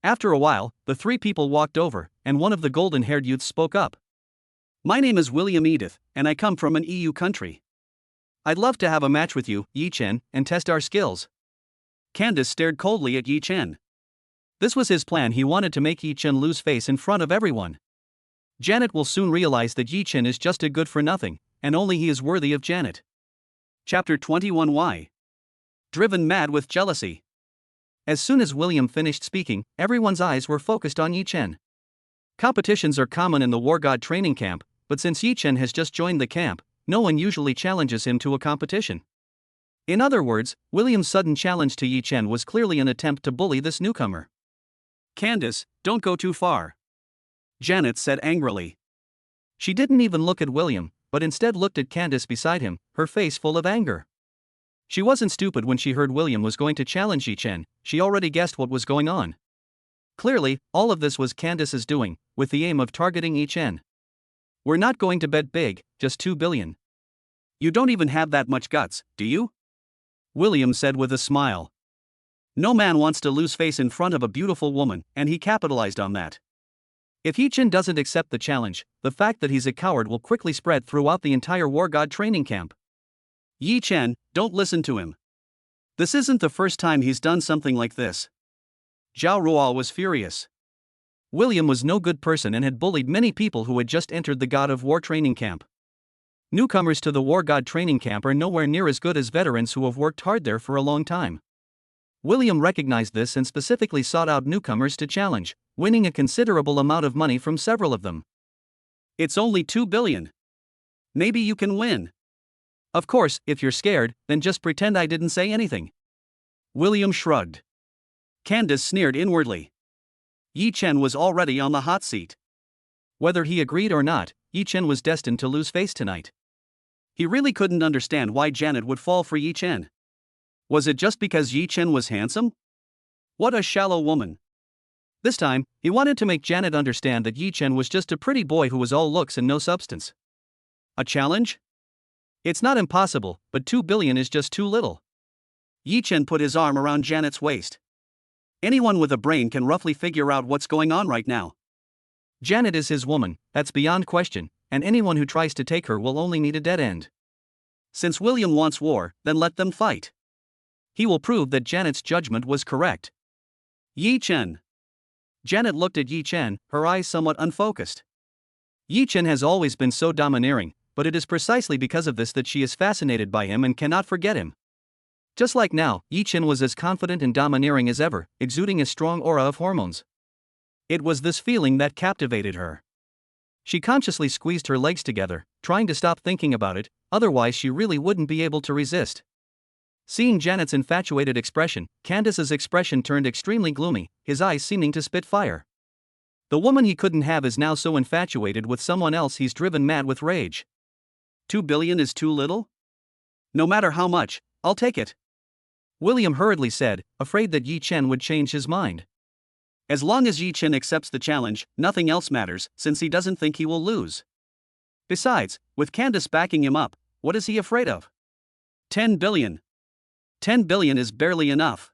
After a while, the 3 people walked over, and one of the golden-haired youths spoke up. My name is William Edith, and I come from an EU country. I'd love to have a match with you, Yi Chen, and test our skills. Candace stared coldly at Yi Chen. This was his plan. He wanted to make Yi Chen lose face in front of everyone. Janet will soon realize that Yi Chen is just a good-for-nothing, and only he is worthy of Janet. Chapter 21. Why? Driven mad with jealousy. As soon as William finished speaking, everyone's eyes were focused on Yi Chen. Competitions are common in the War God training camp, but since Yi Chen has just joined the camp, no one usually challenges him to a competition. In other words, William's sudden challenge to Yi Chen was clearly an attempt to bully this newcomer. Candace, don't go too far. Janet said angrily. She didn't even look at William, but instead looked at Candace beside him, her face full of anger. She wasn't stupid when she heard William was going to challenge Yi Chen. She already guessed what was going on. Clearly, all of this was Candace's doing, with the aim of targeting Yi Chen. We're not going to bet big, just 2 billion. You don't even have that much guts, do you? William said with a smile. No man wants to lose face in front of a beautiful woman, and he capitalized on that. If Yi Chen doesn't accept the challenge, the fact that he's a coward will quickly spread throughout the entire War God training camp. Yi Chen, don't listen to him. This isn't the first time he's done something like this. Zhao Ruo was furious. William was no good person and had bullied many people who had just entered the God of War training camp. Newcomers to the War God training camp are nowhere near as good as veterans who have worked hard there for a long time. William recognized this and specifically sought out newcomers to challenge, winning a considerable amount of money from several of them. It's only 2 billion. Maybe you can win. Of course, if you're scared, then just pretend I didn't say anything. William shrugged. Candace sneered inwardly. Yi Chen was already on the hot seat. Whether he agreed or not, Yi Chen was destined to lose face tonight. He really couldn't understand why Janet would fall for Yi Chen. Was it just because Yi Chen was handsome? What a shallow woman. This time, he wanted to make Janet understand that Yi Chen was just a pretty boy who was all looks and no substance. A challenge? It's not impossible, but 2 billion is just too little. Yi Chen put his arm around Janet's waist. Anyone with a brain can roughly figure out what's going on right now. Janet is his woman, that's beyond question, and anyone who tries to take her will only meet a dead end. Since William wants war, then let them fight. He will prove that Janet's judgment was correct. Yi Chen. Janet looked at Yi Chen, her eyes somewhat unfocused. Yi Chen has always been so domineering, but it is precisely because of this that she is fascinated by him and cannot forget him. Just like now, Yi Chen was as confident and domineering as ever, exuding a strong aura of hormones. It was this feeling that captivated her. She consciously squeezed her legs together, trying to stop thinking about it, otherwise she really wouldn't be able to resist. Seeing Janet's infatuated expression, Candace's expression turned extremely gloomy, his eyes seeming to spit fire. The woman he couldn't have is now so infatuated with someone else he's driven mad with rage. 2 billion is too little? No matter how much, I'll take it. William hurriedly said, afraid that Yi Chen would change his mind. As long as Yi Chen accepts the challenge, nothing else matters, since he doesn't think he will lose. Besides, with Candace backing him up, what is he afraid of? 10 billion. 10 billion is barely enough.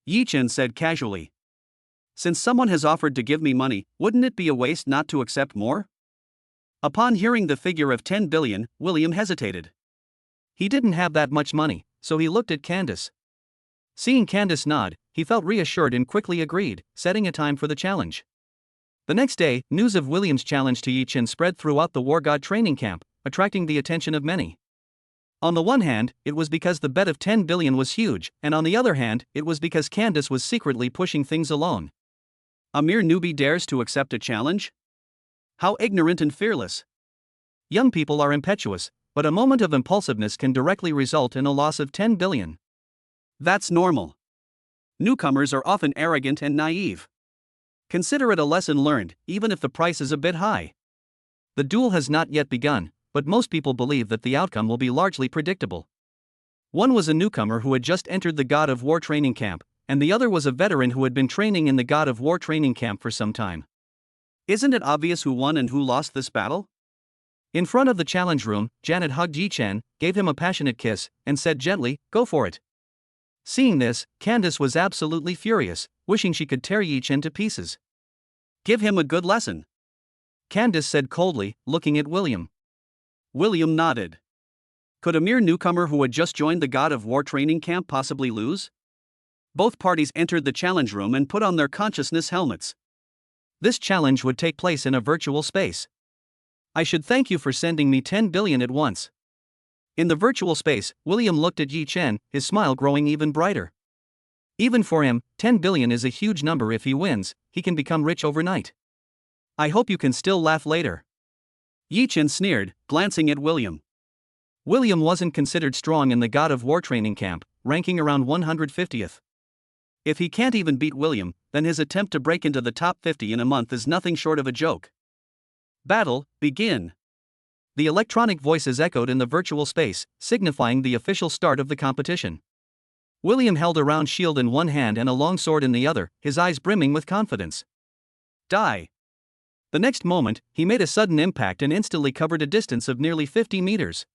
Yi Chen said casually. Since someone has offered to give me money, wouldn't it be a waste not to accept more? Upon hearing the figure of 10 billion, William hesitated. He didn't have that much money, so he looked at Candace. Seeing Candace nod, he felt reassured and quickly agreed, setting a time for the challenge. The next day, news of William's challenge to Yi Chen spread throughout the War God training camp, attracting the attention of many. On the one hand, it was because the bet of 10 billion was huge, and on the other hand, it was because Candace was secretly pushing things alone. A mere newbie dares to accept a challenge? How ignorant and fearless. Young people are impetuous, but a moment of impulsiveness can directly result in a loss of 10 billion. That's normal. Newcomers are often arrogant and naive. Consider it a lesson learned, even if the price is a bit high. The duel has not yet begun, but most people believe that the outcome will be largely predictable. One was a newcomer who had just entered the God of War training camp, and the other was a veteran who had been training in the God of War training camp for some time. Isn't it obvious who won and who lost this battle? In front of the challenge room, Janet hugged Yi Chen, gave him a passionate kiss, and said gently, "Go for it." Seeing this, Candace was absolutely furious, wishing she could tear Yi Chen to pieces. Give him a good lesson, Candace said coldly, looking at William. William nodded. Could a mere newcomer who had just joined the God of War training camp possibly lose? Both parties entered the challenge room and put on their consciousness helmets. This challenge would take place in a virtual space. I should thank you for sending me 10 billion at once. In the virtual space, William looked at Yi Chen, his smile growing even brighter. Even for him, 10 billion is a huge number. If he wins, he can become rich overnight. I hope you can still laugh later. Yi Chen sneered, glancing at William. William wasn't considered strong in the God of War training camp, ranking around 150th. If he can't even beat William, then his attempt to break into the top 50 in a month is nothing short of a joke. Battle, begin. The electronic voices echoed in the virtual space, signifying the official start of the competition. William held a round shield in one hand and a long sword in the other, his eyes brimming with confidence. Die. The next moment, he made a sudden impact and instantly covered a distance of nearly 50 meters.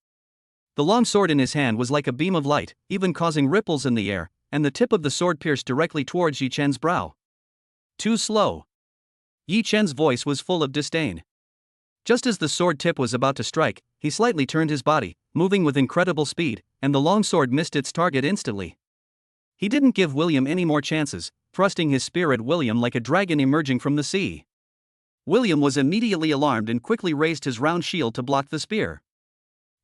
The long sword in his hand was like a beam of light, even causing ripples in the air, and the tip of the sword pierced directly towards Yi Chen's brow. Too slow. Yi Chen's voice was full of disdain. Just as the sword tip was about to strike, he slightly turned his body, moving with incredible speed, and the long sword missed its target instantly. He didn't give William any more chances, thrusting his spear at William like a dragon emerging from the sea. William was immediately alarmed and quickly raised his round shield to block the spear.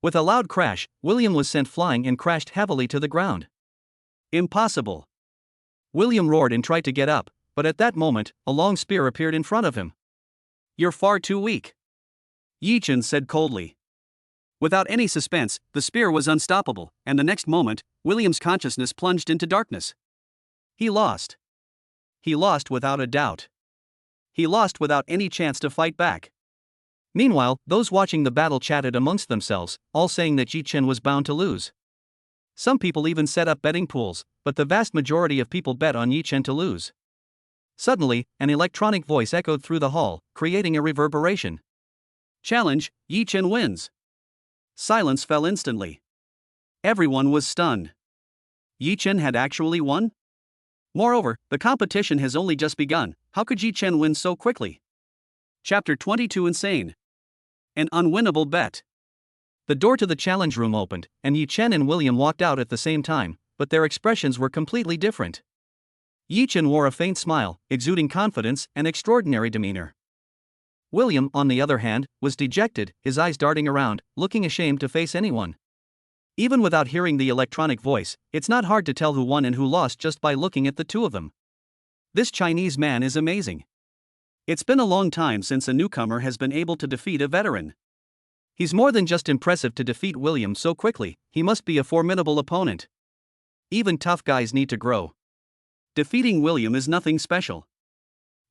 With a loud crash, William was sent flying and crashed heavily to the ground. Impossible! William roared and tried to get up, but at that moment, a long spear appeared in front of him. You're far too weak. Yi Chen said coldly. Without any suspense, the spear was unstoppable, and the next moment, William's consciousness plunged into darkness. He lost. He lost without a doubt. He lost without any chance to fight back. Meanwhile, those watching the battle chatted amongst themselves, all saying that Yi Chen was bound to lose. Some people even set up betting pools, but the vast majority of people bet on Yi Chen to lose. Suddenly, an electronic voice echoed through the hall, creating a reverberation. Challenge, Yi Chen wins. Silence fell instantly. Everyone was stunned. Yi Chen had actually won? Moreover, the competition has only just begun. How could Yi Chen win so quickly? Chapter 22 Insane. An unwinnable bet. The door to the challenge room opened, and Yi Chen and William walked out at the same time, but their expressions were completely different. Yi Chen wore a faint smile, exuding confidence and extraordinary demeanor. William, on the other hand, was dejected, his eyes darting around, looking ashamed to face anyone. Even without hearing the electronic voice, it's not hard to tell who won and who lost just by looking at the two of them. This Chinese man is amazing. It's been a long time since a newcomer has been able to defeat a veteran. He's more than just impressive to defeat William so quickly, he must be a formidable opponent. Even tough guys need to grow. Defeating William is nothing special.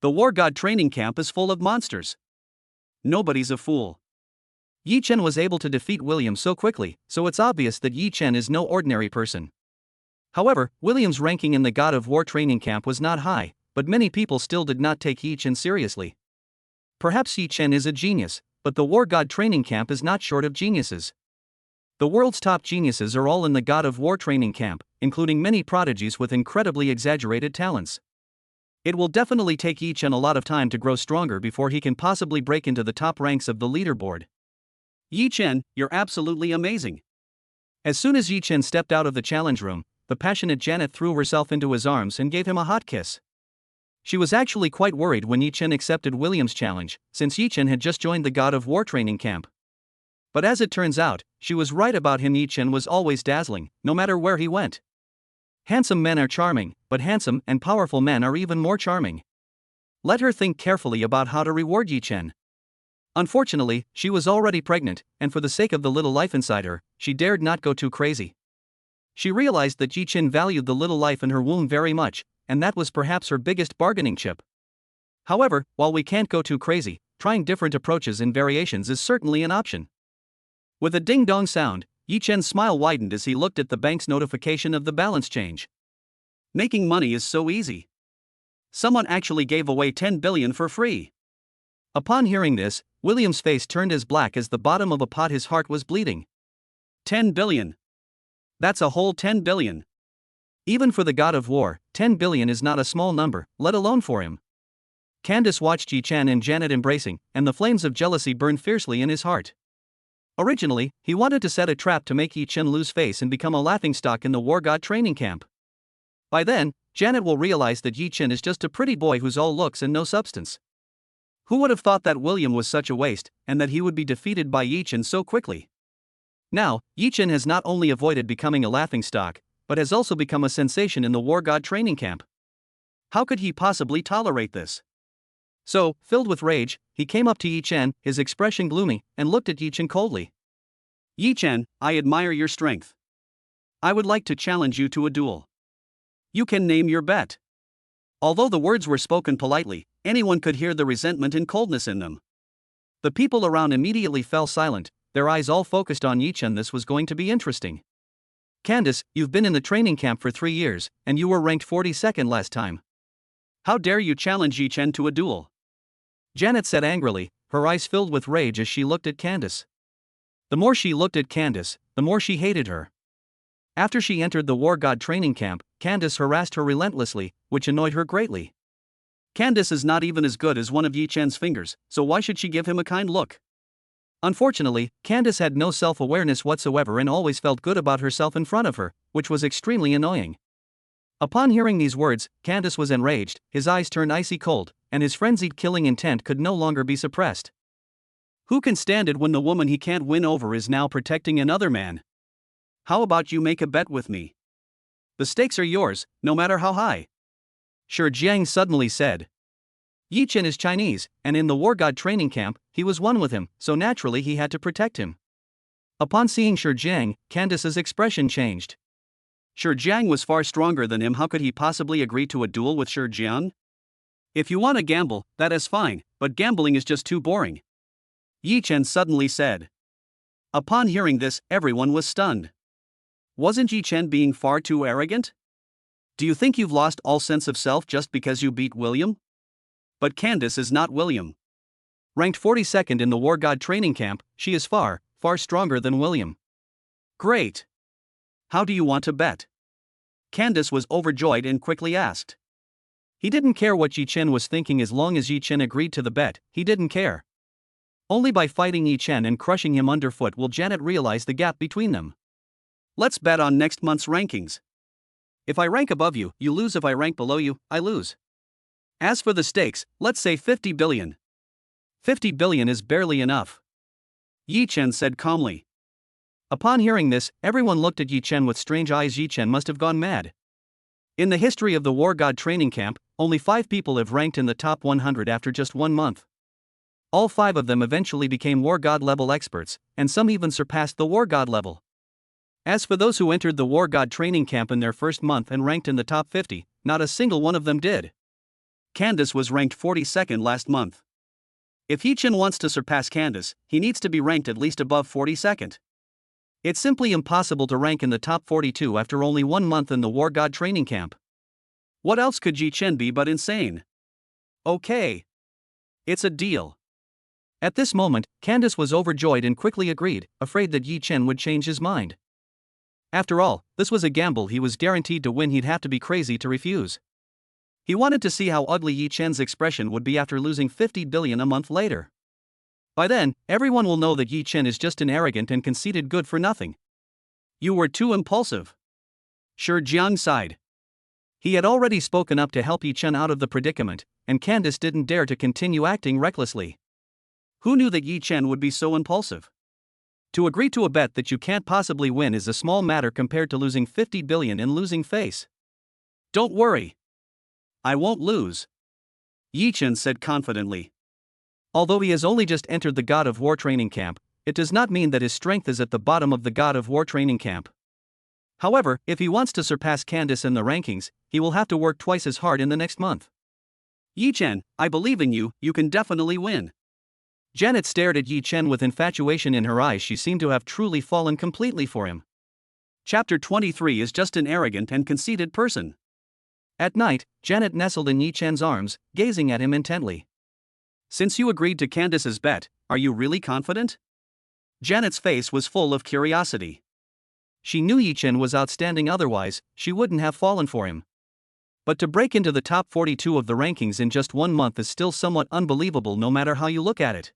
The War God training camp is full of monsters. Nobody's a fool. Yi Chen was able to defeat William so quickly, so it's obvious that Yi Chen is no ordinary person. However, William's ranking in the God of War training camp was not high, but many people still did not take Yi Chen seriously. Perhaps Yi Chen is a genius, but the War God training camp is not short of geniuses. The world's top geniuses are all in the God of War training camp, including many prodigies with incredibly exaggerated talents. It will definitely take Yi Chen a lot of time to grow stronger before he can possibly break into the top ranks of the leaderboard. Yi Chen, you're absolutely amazing. As soon as Yi Chen stepped out of the challenge room, the passionate Janet threw herself into his arms and gave him a hot kiss. She was actually quite worried when Yi Chen accepted William's challenge, since Yi Chen had just joined the God of War training camp. But as it turns out, she was right about him. Yi Chen was always dazzling, no matter where he went. Handsome men are charming, but handsome and powerful men are even more charming. Let her think carefully about how to reward Yi Chen. Unfortunately, she was already pregnant, and for the sake of the little life inside her, she dared not go too crazy. She realized that Yi Chen valued the little life in her womb very much, and that was perhaps her biggest bargaining chip. However, while we can't go too crazy, trying different approaches and variations is certainly an option. With a ding-dong sound, Yi Chen's smile widened as he looked at the bank's notification of the balance change. Making money is so easy. Someone actually gave away 10 billion for free. Upon hearing this, William's face turned as black as the bottom of a pot. His heart was bleeding. 10 billion. That's a whole 10 billion. Even for the God of War, 10 billion is not a small number, let alone for him. Candace watched Yi Chen and Janet embracing, and the flames of jealousy burned fiercely in his heart. Originally, he wanted to set a trap to make Yi Chen lose face and become a laughingstock in the War God training camp. By then, Janet will realize that Yi Chen is just a pretty boy who's all looks and no substance. Who would have thought that William was such a waste, and that he would be defeated by Yi Chen so quickly? Now, Yi Chen has not only avoided becoming a laughingstock, but has also become a sensation in the War God training camp. How could he possibly tolerate this? So, filled with rage, he came up to Yi Chen, his expression gloomy, and looked at Yi Chen coldly. Yi Chen, I admire your strength. I would like to challenge you to a duel. You can name your bet. Although the words were spoken politely, anyone could hear the resentment and coldness in them. The people around immediately fell silent, their eyes all focused on Yi Chen. This was going to be interesting. Candace, you've been in the training camp for 3 years, and you were ranked 42nd last time. How dare you challenge Yi Chen to a duel? Janet said angrily, her eyes filled with rage as she looked at Candace. The more she looked at Candace, the more she hated her. After she entered the War God training camp, Candace harassed her relentlessly, which annoyed her greatly. Candace is not even as good as one of Yi Chen's fingers, so why should she give him a kind look? Unfortunately, Candace had no self-awareness whatsoever and always felt good about herself in front of her, which was extremely annoying. Upon hearing these words, Candace was enraged, his eyes turned icy cold, and his frenzied killing intent could no longer be suppressed. Who can stand it when the woman he can't win over is now protecting another man? How about you make a bet with me? The stakes are yours, no matter how high. Shi Jiang suddenly said. Yi Chen is Chinese, and in the War God training camp, he was one with him, so naturally he had to protect him. Upon seeing Shi Jiang, Candace's expression changed. Shi Jiang was far stronger than him. How could he possibly agree to a duel with Shi Jiang? If you want to gamble, that is fine, but gambling is just too boring, Yi Chen suddenly said. Upon hearing this, everyone was stunned. Wasn't Yi Chen being far too arrogant? Do you think you've lost all sense of self just because you beat William? But Candace is not William. Ranked 42nd in the War God training camp, she is far, far stronger than William. Great. How do you want to bet? Candace was overjoyed and quickly asked. He didn't care what Yi Chen was thinking as long as Yi Chen agreed to the bet, he didn't care. Only by fighting Yi Chen and crushing him underfoot will Janet realize the gap between them. Let's bet on next month's rankings. If I rank above you, you lose. If I rank below you, I lose. As for the stakes, let's say 50 billion. 50 billion is barely enough, Yi Chen said calmly. Upon hearing this, everyone looked at Yi Chen with strange eyes. Yi Chen must have gone mad. In the history of the War God training camp, only 5 people have ranked in the top 100 after just 1 month. All 5 of them eventually became War God level experts, and some even surpassed the War God level. As for those who entered the War God training camp in their first month and ranked in the top 50, not a single one of them did. Candace was ranked 42nd last month. If Yi Chen wants to surpass Candace, he needs to be ranked at least above 42nd. It's simply impossible to rank in the top 42 after only 1 month in the War God training camp. What else could Yi Chen be but insane? Okay. It's a deal. At this moment, Candace was overjoyed and quickly agreed, afraid that Yi Chen would change his mind. After all, this was a gamble he was guaranteed to win. He'd have to be crazy to refuse. He wanted to see how ugly Yi Chen's expression would be after losing 50 billion a month later. By then, everyone will know that Yi Chen is just an arrogant and conceited good-for-nothing. You were too impulsive, Shi Jiang sighed. He had already spoken up to help Yi Chen out of the predicament, and Candace didn't dare to continue acting recklessly. Who knew that Yi Chen would be so impulsive? To agree to a bet that you can't possibly win is a small matter compared to losing 50 billion and losing face. Don't worry. I won't lose, Yi Chen said confidently. Although he has only just entered the God of War training camp, it does not mean that his strength is at the bottom of the God of War training camp. However, if he wants to surpass Candace in the rankings, he will have to work twice as hard in the next month. Yi Chen, I believe in you, you can definitely win. Janet stared at Yi Chen with infatuation in her eyes. She seemed to have truly fallen completely for him. Chapter 23 is just an arrogant and conceited person. At night, Janet nestled in Yi Chen's arms, gazing at him intently. Since you agreed to Candace's bet, are you really confident? Janet's face was full of curiosity. She knew Yi Chen was outstanding, otherwise, she wouldn't have fallen for him. But to break into the top 42 of the rankings in just 1 month is still somewhat unbelievable no matter how you look at it.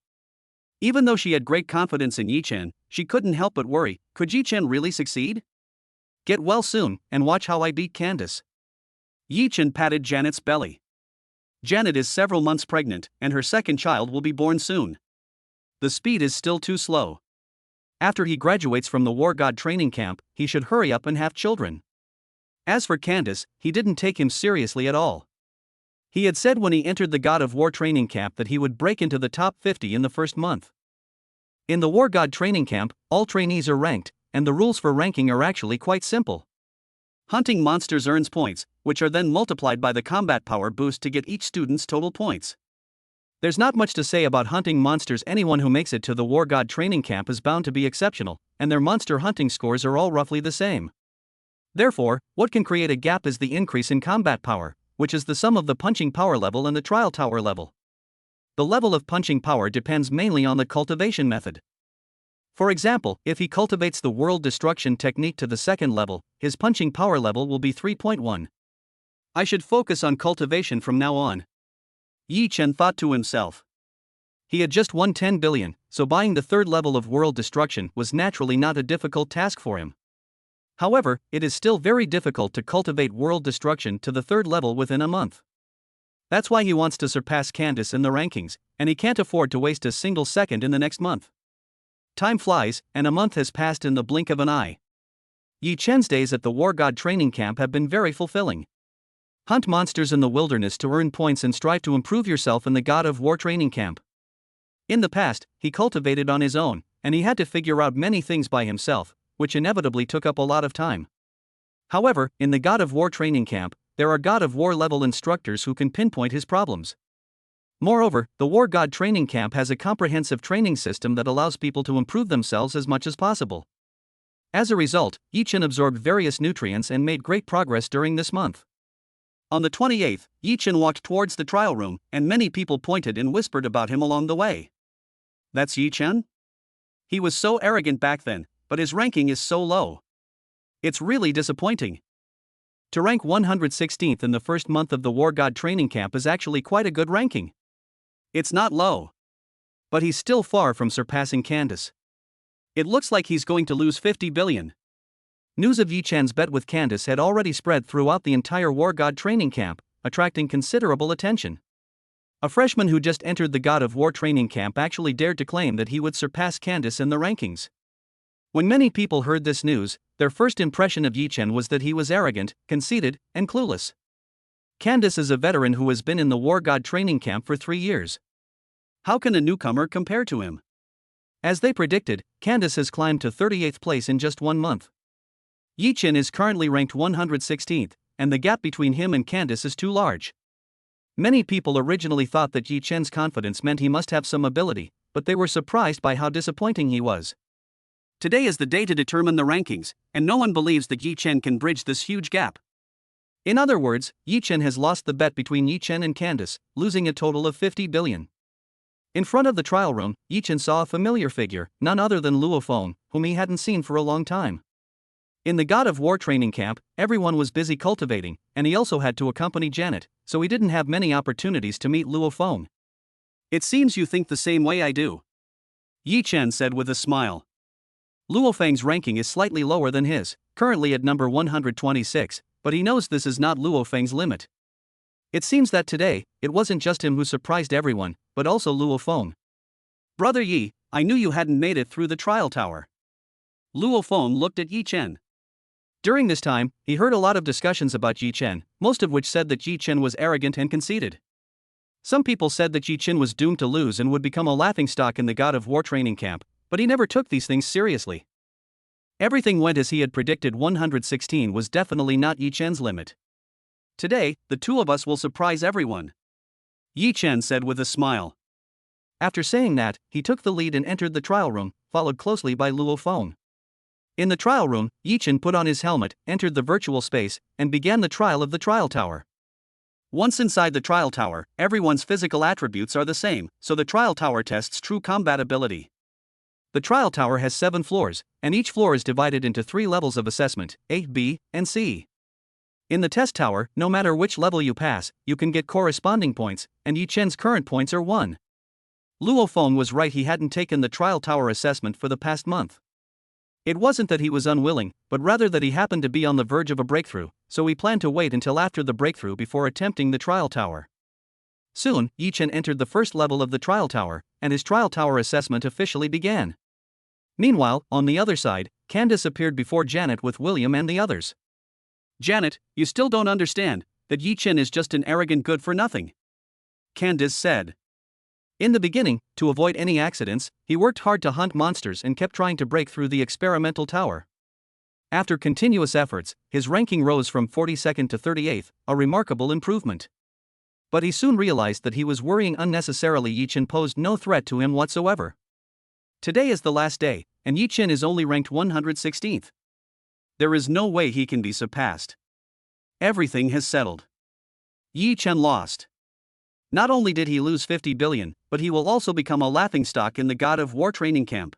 Even though she had great confidence in Yi Chen, she couldn't help but worry, could Yi Chen really succeed? Get well soon, and watch how I beat Candace. Yi Chen patted Janet's belly. Janet is several months pregnant, and her second child will be born soon. The speed is still too slow. After he graduates from the War God training camp, he should hurry up and have children. As for Candace, he didn't take him seriously at all. He had said when he entered the God of War training camp that he would break into the top 50 in the first month. In the War God training camp, all trainees are ranked, and the rules for ranking are actually quite simple. Hunting monsters earns points, which are then multiplied by the combat power boost to get each student's total points. There's not much to say about hunting monsters. Anyone who makes it to the War God training camp is bound to be exceptional, and their monster hunting scores are all roughly the same. Therefore, what can create a gap is the increase in combat power, which is the sum of the punching power level and the trial tower level. The level of punching power depends mainly on the cultivation method. For example, if he cultivates the world destruction technique to the second level, his punching power level will be 3.1. I should focus on cultivation from now on, Yi Chen thought to himself. He had just won 10 billion, so buying the third level of world destruction was naturally not a difficult task for him. However, it is still very difficult to cultivate world destruction to the third level within a month. That's why he wants to surpass Candace in the rankings, and he can't afford to waste a single second in the next month. Time flies, and a month has passed in the blink of an eye. Yi Chen's days at the War God training camp have been very fulfilling. Hunt monsters in the wilderness to earn points and strive to improve yourself in the God of War training camp. In the past, he cultivated on his own, and he had to figure out many things by himself, which inevitably took up a lot of time. However, in the God of War training camp, there are God of War level instructors who can pinpoint his problems. Moreover, the War God training camp has a comprehensive training system that allows people to improve themselves as much as possible. As a result, Yi Chen absorbed various nutrients and made great progress during this month. On the 28th, Yi Chen walked towards the trial room, and many people pointed and whispered about him along the way. That's Yi Chen? He was so arrogant back then, but his ranking is so low. It's really disappointing. To rank 116th in the first month of the War God training camp is actually quite a good ranking. It's not low. But he's still far from surpassing Candace. It looks like he's going to lose 50 billion. News of Yi Chen's bet with Candace had already spread throughout the entire War God training camp, attracting considerable attention. A freshman who just entered the God of War training camp actually dared to claim that he would surpass Candace in the rankings. When many people heard this news, their first impression of Yi Chen was that he was arrogant, conceited, and clueless. Candace is a veteran who has been in the War God training camp for 3 years. How can a newcomer compare to him? As they predicted, Candace has climbed to 38th place in just 1 month. Yi Chen is currently ranked 116th, and the gap between him and Candace is too large. Many people originally thought that Yi Chen's confidence meant he must have some ability, but they were surprised by how disappointing he was. Today is the day to determine the rankings, and no one believes that Yi Chen can bridge this huge gap. In other words, Yi Chen has lost the bet between Yi Chen and Candace, losing a total of 50 billion. In front of the trial room, Yi Chen saw a familiar figure, none other than Luo Feng, whom he hadn't seen for a long time. In the God of War training camp, everyone was busy cultivating, and he also had to accompany Janet, so he didn't have many opportunities to meet Luo Feng. It seems you think the same way I do, Yi Chen said with a smile. Luo Feng's ranking is slightly lower than his, currently at number 126, but he knows this is not Luo Feng's limit. It seems that today, it wasn't just him who surprised everyone, but also Luo Feng. Brother Yi, I knew you hadn't made it through the trial tower. Luo Feng looked at Yi Chen. During this time, he heard a lot of discussions about Yi Chen, most of which said that Yi Chen was arrogant and conceited. Some people said that Yi Chen was doomed to lose and would become a laughingstock in the God of War training camp, but he never took these things seriously. Everything went as he had predicted. 116 was definitely not Yi Chen's limit. Today, the two of us will surprise everyone, Yi Chen said with a smile. After saying that, he took the lead and entered the trial room, followed closely by Luo Feng. In the trial room, Yi Chen put on his helmet, entered the virtual space, and began the trial of the trial tower. Once inside the trial tower, everyone's physical attributes are the same, so the trial tower tests true combat ability. The trial tower has 7 floors, and each floor is divided into 3 levels of assessment, A, B, and C. In the test tower, no matter which level you pass, you can get corresponding points, and Yi Chen's current points are 1. Luo Feng was right, he hadn't taken the trial tower assessment for the past month. It wasn't that he was unwilling, but rather that he happened to be on the verge of a breakthrough, so he planned to wait until after the breakthrough before attempting the trial tower. Soon, Yi Chen entered the first level of the trial tower, and his trial tower assessment officially began. Meanwhile, on the other side, Candace appeared before Janet with William and the others. Janet, you still don't understand that Yi Chen is just an arrogant good-for-nothing, Candace said. In the beginning, to avoid any accidents, he worked hard to hunt monsters and kept trying to break through the experimental tower. After continuous efforts, his ranking rose from 42nd to 38th, a remarkable improvement. But he soon realized that he was worrying unnecessarily. Yi Chen posed no threat to him whatsoever. Today is the last day, and Yi Chen is only ranked 116th. There is no way he can be surpassed. Everything has settled. Yi Chen lost. Not only did he lose 50 billion, but he will also become a laughingstock in the God of War training camp.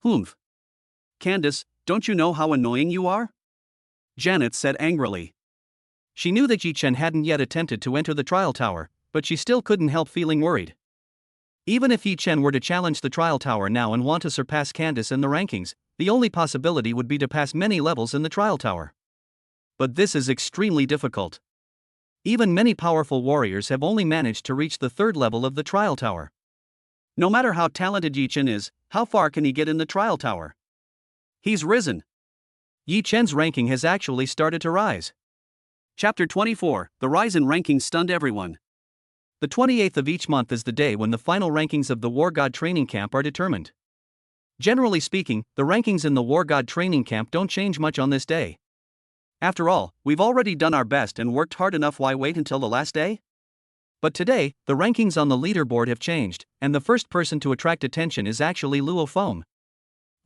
Humph. Candace, don't you know how annoying you are? Janet said angrily. She knew that Yi Chen hadn't yet attempted to enter the trial tower, but she still couldn't help feeling worried. Even if Yi Chen were to challenge the trial tower now and want to surpass Candace in the rankings, the only possibility would be to pass many levels in the trial tower. But this is extremely difficult. Even many powerful warriors have only managed to reach the 3rd level of the trial tower. No matter how talented Yi Chen is, how far can he get in the trial tower? He's risen. Yi Chen's ranking has actually started to rise. Chapter 24, The Rise in Rankings Stunned Everyone. The 28th of each month is the day when the final rankings of the War God training camp are determined. Generally speaking, the rankings in the War God training camp don't change much on this day. After all, we've already done our best and worked hard enough, why wait until the last day? But today, the rankings on the leaderboard have changed, and the first person to attract attention is actually Luo Feng.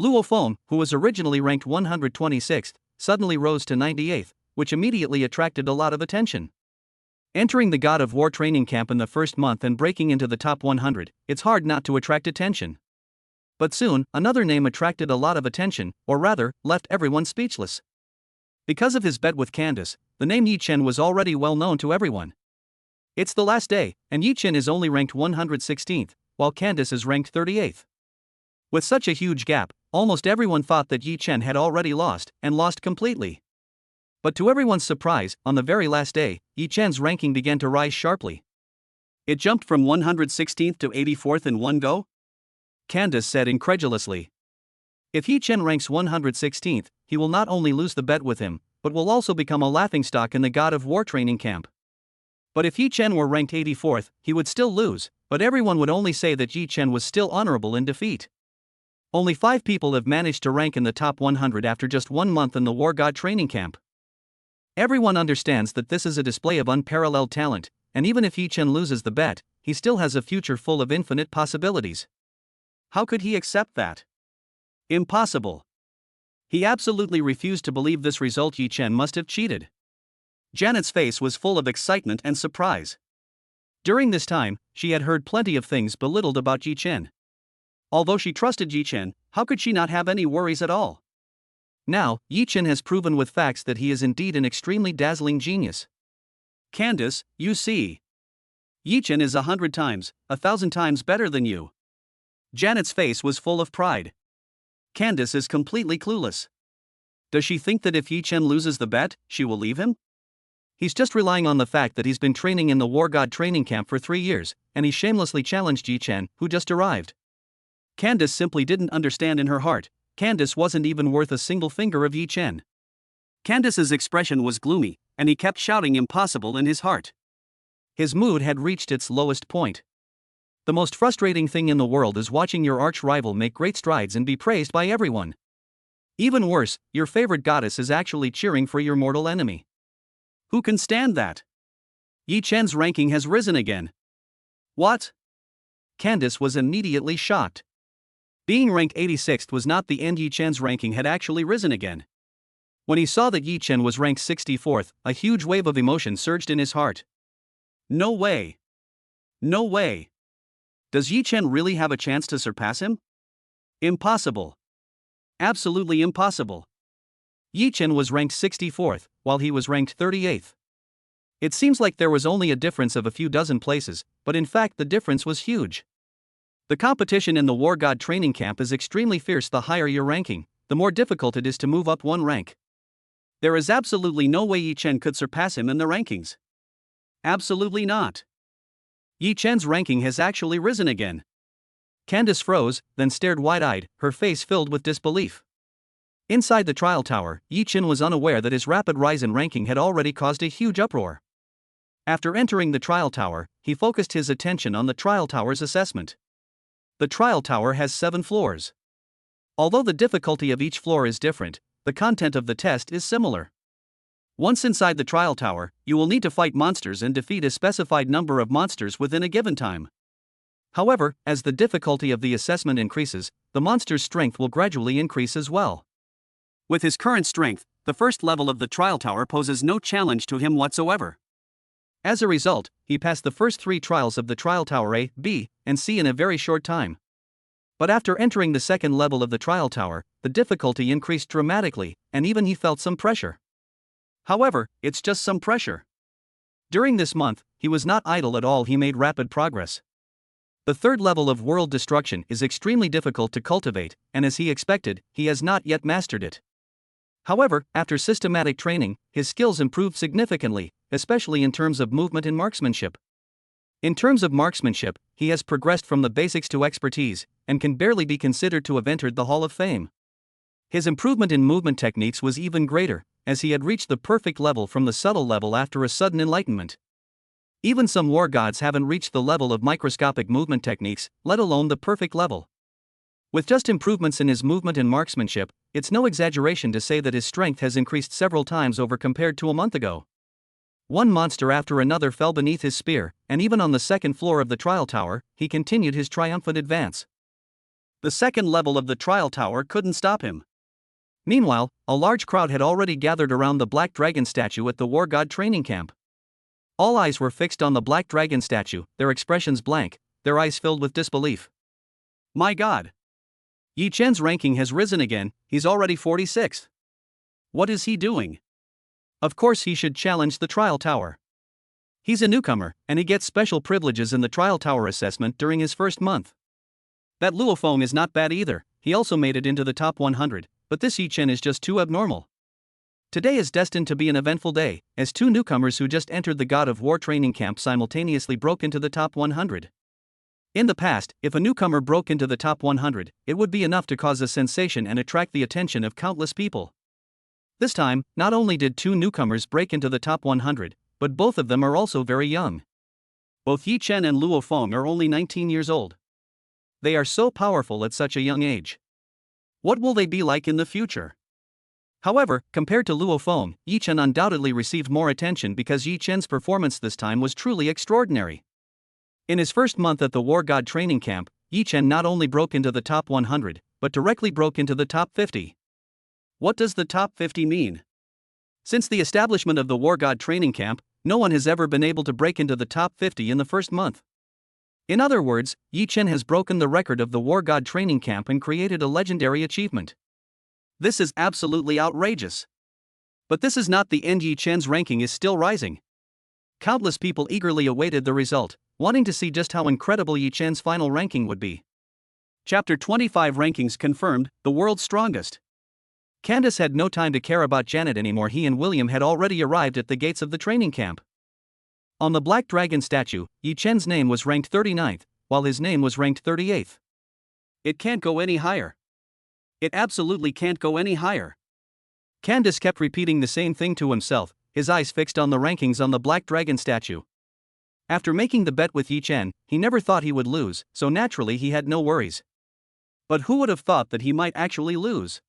Luo Feng, who was originally ranked 126th, suddenly rose to 98th, which immediately attracted a lot of attention. Entering the God of War training camp in the first month and breaking into the top 100, it's hard not to attract attention. But soon, another name attracted a lot of attention, or rather, left everyone speechless. Because of his bet with Candace, the name Yi Chen was already well known to everyone. It's the last day, and Yi Chen is only ranked 116th, while Candace is ranked 38th. With such a huge gap, almost everyone thought that Yi Chen had already lost, and lost completely. But to everyone's surprise, on the very last day, Yi Chen's ranking began to rise sharply. It jumped from 116th to 84th in one go? Candace said incredulously. If Yi Chen ranks 116th, he will not only lose the bet with him, but will also become a laughingstock in the God of War training camp. But if Yi Chen were ranked 84th, he would still lose, but everyone would only say that Yi Chen was still honorable in defeat. Only 5 people have managed to rank in the top 100 after just 1 month in the War God training camp. Everyone understands that this is a display of unparalleled talent, and even if Yi Chen loses the bet, he still has a future full of infinite possibilities. How could he accept that? Impossible. He absolutely refused to believe this result. Yi Chen must have cheated. Janet's face was full of excitement and surprise. During this time, she had heard plenty of things belittled about Yi Chen. Although she trusted Yi Chen, how could she not have any worries at all? Now, Yi Chen has proven with facts that he is indeed an extremely dazzling genius. Candace, you see. Yi Chen is 100 times, 1,000 times better than you. Janet's face was full of pride. Candace is completely clueless. Does she think that if Yi Chen loses the bet, she will leave him? He's just relying on the fact that he's been training in the War God training camp for 3 years, and he shamelessly challenged Yi Chen, who just arrived. Candace simply didn't understand in her heart. Candace wasn't even worth a single finger of Yi Chen. Candace's expression was gloomy, and he kept shouting impossible in his heart. His mood had reached its lowest point. The most frustrating thing in the world is watching your arch-rival make great strides and be praised by everyone. Even worse, your favorite goddess is actually cheering for your mortal enemy. Who can stand that? Yi Chen's ranking has risen again. What? Candace was immediately shocked. Being ranked 86th was not the end. Yi Chen's ranking had actually risen again. When he saw that Yi Chen was ranked 64th, a huge wave of emotion surged in his heart. No way. No way. Does Yi Chen really have a chance to surpass him? Impossible. Absolutely impossible. Yi Chen was ranked 64th, while he was ranked 38th. It seems like there was only a difference of a few dozen places, but in fact the difference was huge. The competition in the War God training camp is extremely fierce. The higher your ranking, the more difficult it is to move up one rank. There is absolutely no way Yi Chen could surpass him in the rankings. Absolutely not. Yi Chen's ranking has actually risen again. Candace froze, then stared wide-eyed, her face filled with disbelief. Inside the trial tower, Yi Chen was unaware that his rapid rise in ranking had already caused a huge uproar. After entering the trial tower, he focused his attention on the trial tower's assessment. The trial tower has 7 floors. Although the difficulty of each floor is different, the content of the test is similar. Once inside the trial tower, you will need to fight monsters and defeat a specified number of monsters within a given time. However, as the difficulty of the assessment increases, the monster's strength will gradually increase as well. With his current strength, the first level of the trial tower poses no challenge to him whatsoever. As a result, he passed the first 3 trials of the trial tower A, B, and C in a very short time. But after entering the second level of the trial tower, the difficulty increased dramatically, and even he felt some pressure. However, it's just some pressure. During this month, he was not idle at all. He made rapid progress. The third level of world destruction is extremely difficult to cultivate, and as he expected, he has not yet mastered it. However, after systematic training, his skills improved significantly, especially in terms of movement and marksmanship. In terms of marksmanship, he has progressed from the basics to expertise, and can barely be considered to have entered the Hall of Fame. His improvement in movement techniques was even greater, as he had reached the perfect level from the subtle level after a sudden enlightenment. Even some war gods haven't reached the level of microscopic movement techniques, let alone the perfect level. With just improvements in his movement and marksmanship, it's no exaggeration to say that his strength has increased several times over compared to a month ago. One monster after another fell beneath his spear, and even on the second floor of the trial tower, he continued his triumphant advance. The second level of the trial tower couldn't stop him. Meanwhile, a large crowd had already gathered around the Black Dragon statue at the War God training camp. All eyes were fixed on the Black Dragon statue, their expressions blank, their eyes filled with disbelief. My God! Yi Chen's ranking has risen again, he's already 46th. What is he doing? Of course he should challenge the trial tower. He's a newcomer, and he gets special privileges in the trial tower assessment during his first month. That Luo Feng is not bad either, he also made it into the top 100, but this Yi Chen is just too abnormal. Today is destined to be an eventful day, as two newcomers who just entered the God of War training camp simultaneously broke into the top 100. In the past, if a newcomer broke into the top 100, it would be enough to cause a sensation and attract the attention of countless people. This time, not only did two newcomers break into the top 100, but both of them are also very young. Both Yi Chen and Luo Feng are only 19 years old. They are so powerful at such a young age. What will they be like in the future? However, compared to Luo Feng, Yi Chen undoubtedly received more attention because Yi Chen's performance this time was truly extraordinary. In his first month at the War God training camp, Yi Chen not only broke into the top 100, but directly broke into the top 50. What does the top 50 mean? Since the establishment of the War God training camp, no one has ever been able to break into the top 50 in the first month. In other words, Yi Chen has broken the record of the War God training camp and created a legendary achievement. This is absolutely outrageous. But this is not the end. Yi Chen's ranking is still rising. Countless people eagerly awaited the result, wanting to see just how incredible Yi Chen's final ranking would be. Chapter 25 Rankings confirmed, the world's strongest. Candace had no time to care about Janet anymore. He and William had already arrived at the gates of the training camp. On the Black Dragon statue, Yi Chen's name was ranked 39th, while his name was ranked 38th. It can't go any higher. It absolutely can't go any higher. Candace kept repeating the same thing to himself, his eyes fixed on the rankings on the Black Dragon statue. After making the bet with Yi Chen, he never thought he would lose, so naturally he had no worries. But who would have thought that he might actually lose?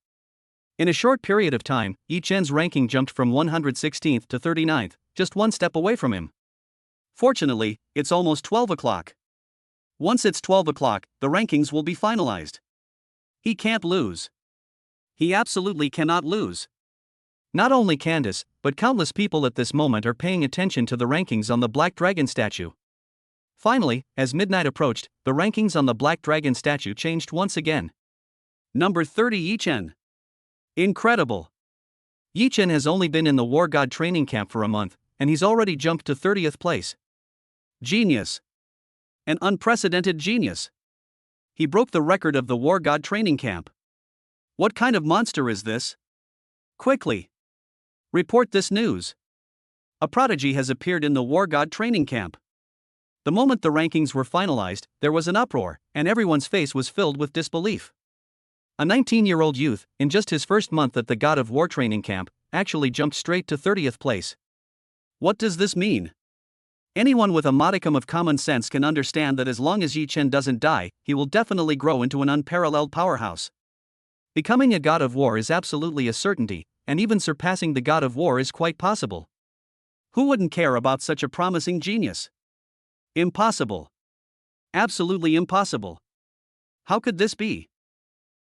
In a short period of time, Yi Chen's ranking jumped from 116th to 39th, just one step away from him. Fortunately, it's almost 12 o'clock. Once it's 12 o'clock, the rankings will be finalized. He can't lose. He absolutely cannot lose. Not only Candace, but countless people at this moment are paying attention to the rankings on the Black Dragon statue. Finally, as midnight approached, the rankings on the Black Dragon statue changed once again. Number 30 Yi Chen. Incredible! Yi Chen has only been in the War God training camp for a month, and he's already jumped to 30th place. Genius! An unprecedented genius! He broke the record of the War God training camp. What kind of monster is this? Quickly! Report this news. A prodigy has appeared in the War God training camp. The moment the rankings were finalized, there was an uproar, and everyone's face was filled with disbelief. A 19-year-old youth, in just his first month at the God of War training camp, actually jumped straight to 30th place. What does this mean? Anyone with a modicum of common sense can understand that as long as Yi Chen doesn't die, he will definitely grow into an unparalleled powerhouse. Becoming a God of War is absolutely a certainty, and even surpassing the God of War is quite possible. Who wouldn't care about such a promising genius? Impossible. Absolutely impossible. How could this be?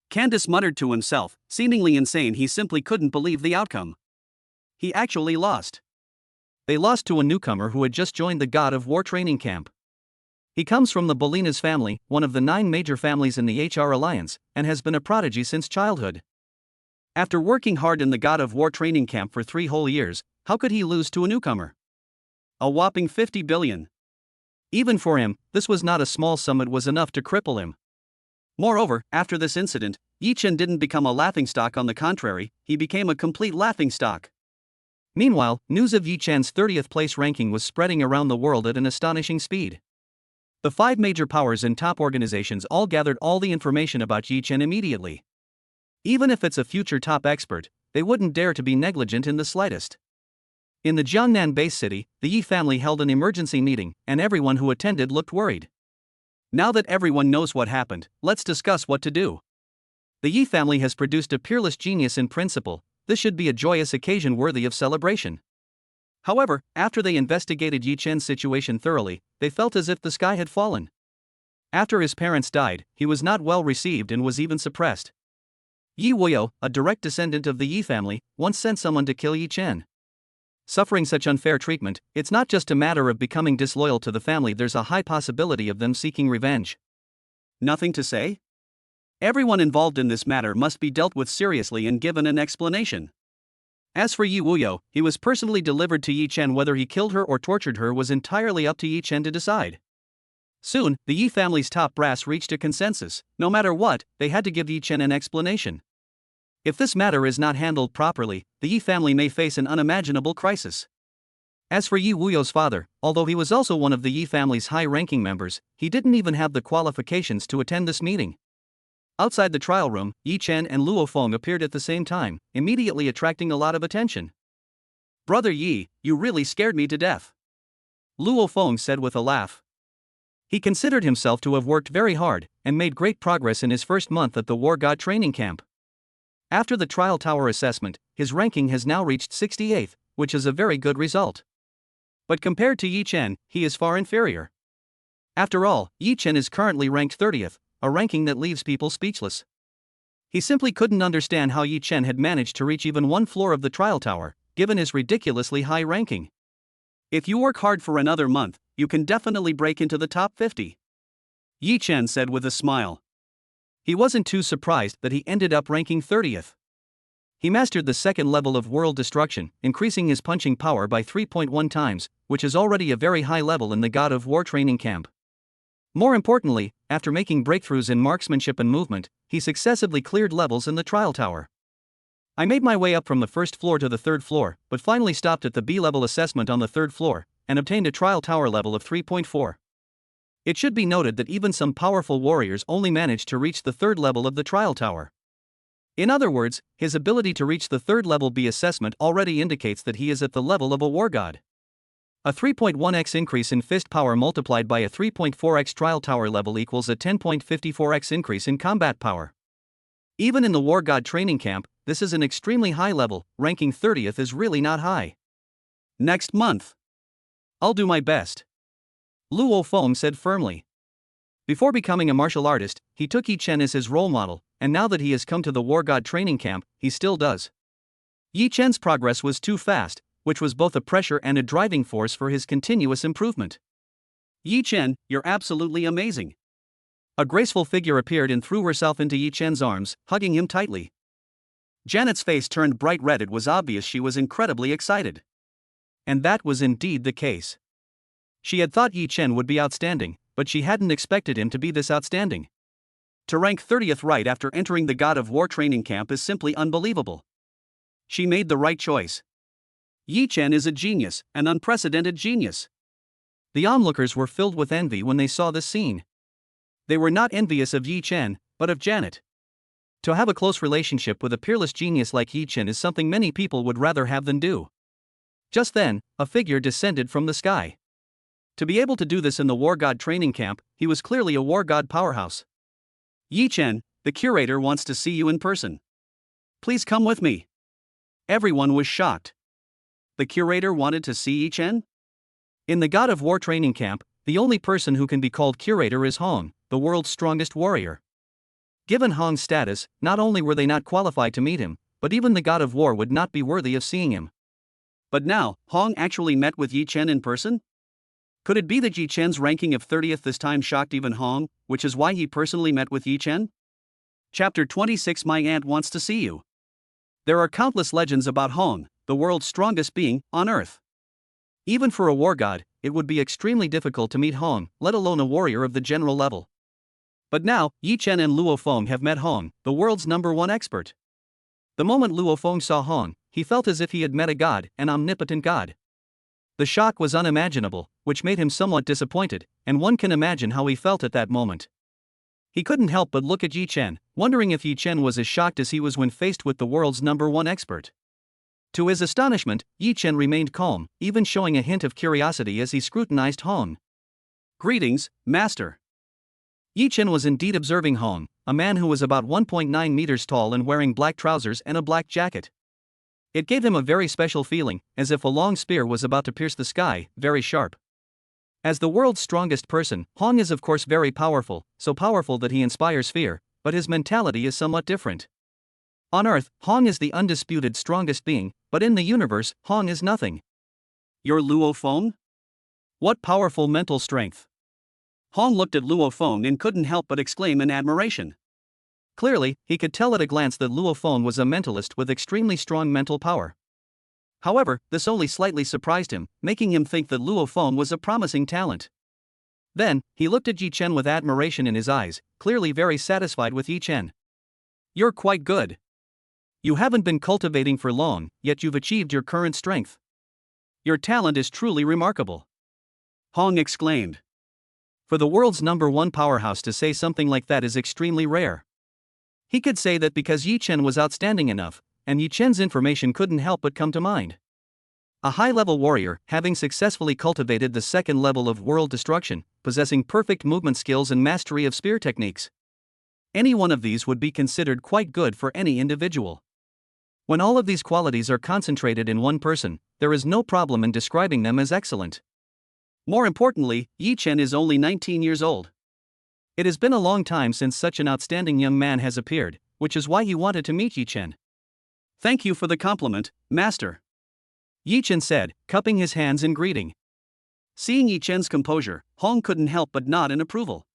Candace muttered to himself, seemingly insane. He simply couldn't believe the outcome. He actually lost. They lost to a newcomer who had just joined the God of War training camp. He comes from the Bolinas family, one of the 9 major families in the HR Alliance, and has been a prodigy since childhood. After working hard in the God of War training camp for 3 whole years, how could he lose to a newcomer? A whopping 50 billion. Even for him, this was not a small sum. It was enough to cripple him. Moreover, after this incident, Yi Chen didn't become a laughingstock. On the contrary, he became a complete laughingstock. Meanwhile, news of Yi Chen's 30th place ranking was spreading around the world at an astonishing speed. The 5 major powers and top organizations all gathered all the information about Yi Chen immediately. Even if it's a future top expert, they wouldn't dare to be negligent in the slightest. In the Jiangnan base city, the Yi family held an emergency meeting, and everyone who attended looked worried. Now that everyone knows what happened, let's discuss what to do. The Yi family has produced a peerless genius in principle. This should be a joyous occasion worthy of celebration. However, after they investigated Yi Chen's situation thoroughly, they felt as if the sky had fallen. After his parents died, he was not well received and was even suppressed. Yi Wuyo, a direct descendant of the Yi family, once sent someone to kill Yi Chen. Suffering such unfair treatment, it's not just a matter of becoming disloyal to the family, there's a high possibility of them seeking revenge. Nothing to say? Everyone involved in this matter must be dealt with seriously and given an explanation. As for Yi Wuyo, he was personally delivered to Yi Chen. Whether he killed her or tortured her was entirely up to Yi Chen to decide. Soon, the Yi family's top brass reached a consensus. No matter what, they had to give Yi Chen an explanation. If this matter is not handled properly, the Yi family may face an unimaginable crisis. As for Yi Wuyo's father, although he was also one of the Yi family's high-ranking members, he didn't even have the qualifications to attend this meeting. Outside the trial room, Yi Chen and Luo Feng appeared at the same time, immediately attracting a lot of attention. "Brother Yi, you really scared me to death," Luo Feng said with a laugh. He considered himself to have worked very hard and made great progress in his first month at the War God training camp. After the trial tower assessment, his ranking has now reached 68th, which is a very good result. But compared to Yi Chen, he is far inferior. After all, Yi Chen is currently ranked 30th, a ranking that leaves people speechless. He simply couldn't understand how Yi Chen had managed to reach even one floor of the trial tower, given his ridiculously high ranking. "If you work hard for another month, you can definitely break into the top 50," Yi Chen said with a smile. He wasn't too surprised that he ended up ranking 30th. He mastered the second level of world destruction, increasing his punching power by 3.1 times, which is already a very high level in the God of War training camp. More importantly, after making breakthroughs in marksmanship and movement, he successively cleared levels in the trial tower. "I made my way up from the first floor to the third floor, but finally stopped at the B-level assessment on the third floor, and obtained a trial tower level of 3.4. It should be noted that even some powerful warriors only managed to reach the third level of the trial tower. In other words, his ability to reach the third level B assessment already indicates that he is at the level of a war god. A 3.1x increase in fist power multiplied by a 3.4x trial tower level equals a 10.54x increase in combat power. Even in the War God training camp, this is an extremely high level. Ranking 30th is really not high. "Next month, I'll do my best," Luo Feng said firmly. Before becoming a martial artist, he took Yi Chen as his role model, and now that he has come to the War God training camp, he still does. Yi Chen's progress was too fast, which was both a pressure and a driving force for his continuous improvement. "Yi Chen, you're absolutely amazing." A graceful figure appeared and threw herself into Yi Chen's arms, hugging him tightly. Janet's face turned bright red. It was obvious she was incredibly excited. And that was indeed the case. She had thought Yi Chen would be outstanding, but she hadn't expected him to be this outstanding. To rank 30th right after entering the God of War training camp is simply unbelievable. She made the right choice. Yi Chen is a genius, an unprecedented genius. The onlookers were filled with envy when they saw this scene. They were not envious of Yi Chen, but of Janet. To have a close relationship with a peerless genius like Yi Chen is something many people would rather have than do. Just then, a figure descended from the sky. To be able to do this in the War God training camp, he was clearly a War God powerhouse. "Yi Chen, the curator wants to see you in person. Please come with me." Everyone was shocked. The curator wanted to see Yi Chen? In the God of War training camp, the only person who can be called curator is Hong, the world's strongest warrior. Given Hong's status, not only were they not qualified to meet him, but even the God of War would not be worthy of seeing him. But now, Hong actually met with Yi Chen in person? Could it be that Yi Chen's ranking of 30th this time shocked even Hong, which is why he personally met with Yi Chen? Chapter 26 My Aunt Wants to See You. There are countless legends about Hong, the world's strongest being on Earth. Even for a war god, it would be extremely difficult to meet Hong, let alone a warrior of the general level. But now, Yi Chen and Luo Feng have met Hong, the world's #1 expert. The moment Luo Feng saw Hong, he felt as if he had met a god, an omnipotent god. The shock was unimaginable, which made him somewhat disappointed, and one can imagine how he felt at that moment. He couldn't help but look at Yi Chen, wondering if Yi Chen was as shocked as he was when faced with the world's #1 expert. To his astonishment, Yi Chen remained calm, even showing a hint of curiosity as he scrutinized Hong. "Greetings, master." Yi Chen was indeed observing Hong, a man who was about 1.9 meters tall and wearing black trousers and a black jacket. It gave him a very special feeling, as if a long spear was about to pierce the sky, very sharp. As the world's strongest person, Hong is of course very powerful, so powerful that he inspires fear, but his mentality is somewhat different. On Earth, Hong is the undisputed strongest being, but in the universe, Hong is nothing. "You're Luo Feng? What powerful mental strength." Hong looked at Luo Feng and couldn't help but exclaim in admiration. Clearly, he could tell at a glance that Luo Feng was a mentalist with extremely strong mental power. However, this only slightly surprised him, making him think that Luo Feng was a promising talent. Then, he looked at Yi Chen with admiration in his eyes, clearly very satisfied with Yi Chen. "You're quite good. You haven't been cultivating for long, yet you've achieved your current strength. Your talent is truly remarkable," Hong exclaimed. For the world's #1 powerhouse to say something like that is extremely rare. He could say that because Yi Chen was outstanding enough, and Yi Chen's information couldn't help but come to mind. A high-level warrior, having successfully cultivated the second level of world destruction, possessing perfect movement skills and mastery of spear techniques. Any one of these would be considered quite good for any individual. When all of these qualities are concentrated in one person, there is no problem in describing them as excellent. More importantly, Yi Chen is only 19 years old. It has been a long time since such an outstanding young man has appeared, which is why he wanted to meet Yi Chen. "Thank you for the compliment, master," Yi Chen said, cupping his hands in greeting. Seeing Yi Chen's composure, Hong couldn't help but nod in approval.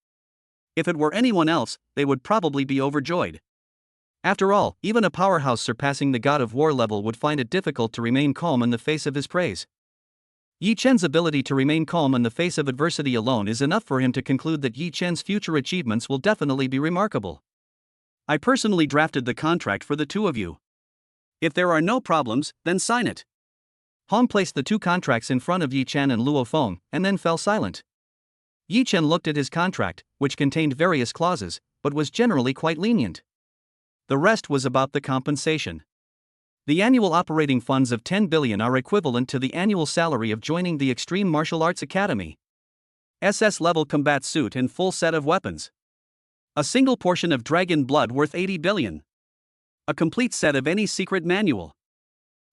If it were anyone else, they would probably be overjoyed. After all, even a powerhouse surpassing the God of War level would find it difficult to remain calm in the face of his praise. Yi Chen's ability to remain calm in the face of adversity alone is enough for him to conclude that Yi Chen's future achievements will definitely be remarkable. "I personally drafted the contract for the two of you. If there are no problems, then sign it." Hong placed the two contracts in front of Yi Chen and Luo Feng, and then fell silent. Yi Chen looked at his contract, which contained various clauses, but was generally quite lenient. The rest was about the compensation. The annual operating funds of 10 billion are equivalent to the annual salary of joining the Extreme Martial Arts Academy. SS-level combat suit and full set of weapons. A single portion of dragon blood worth 80 billion. A complete set of any secret manual.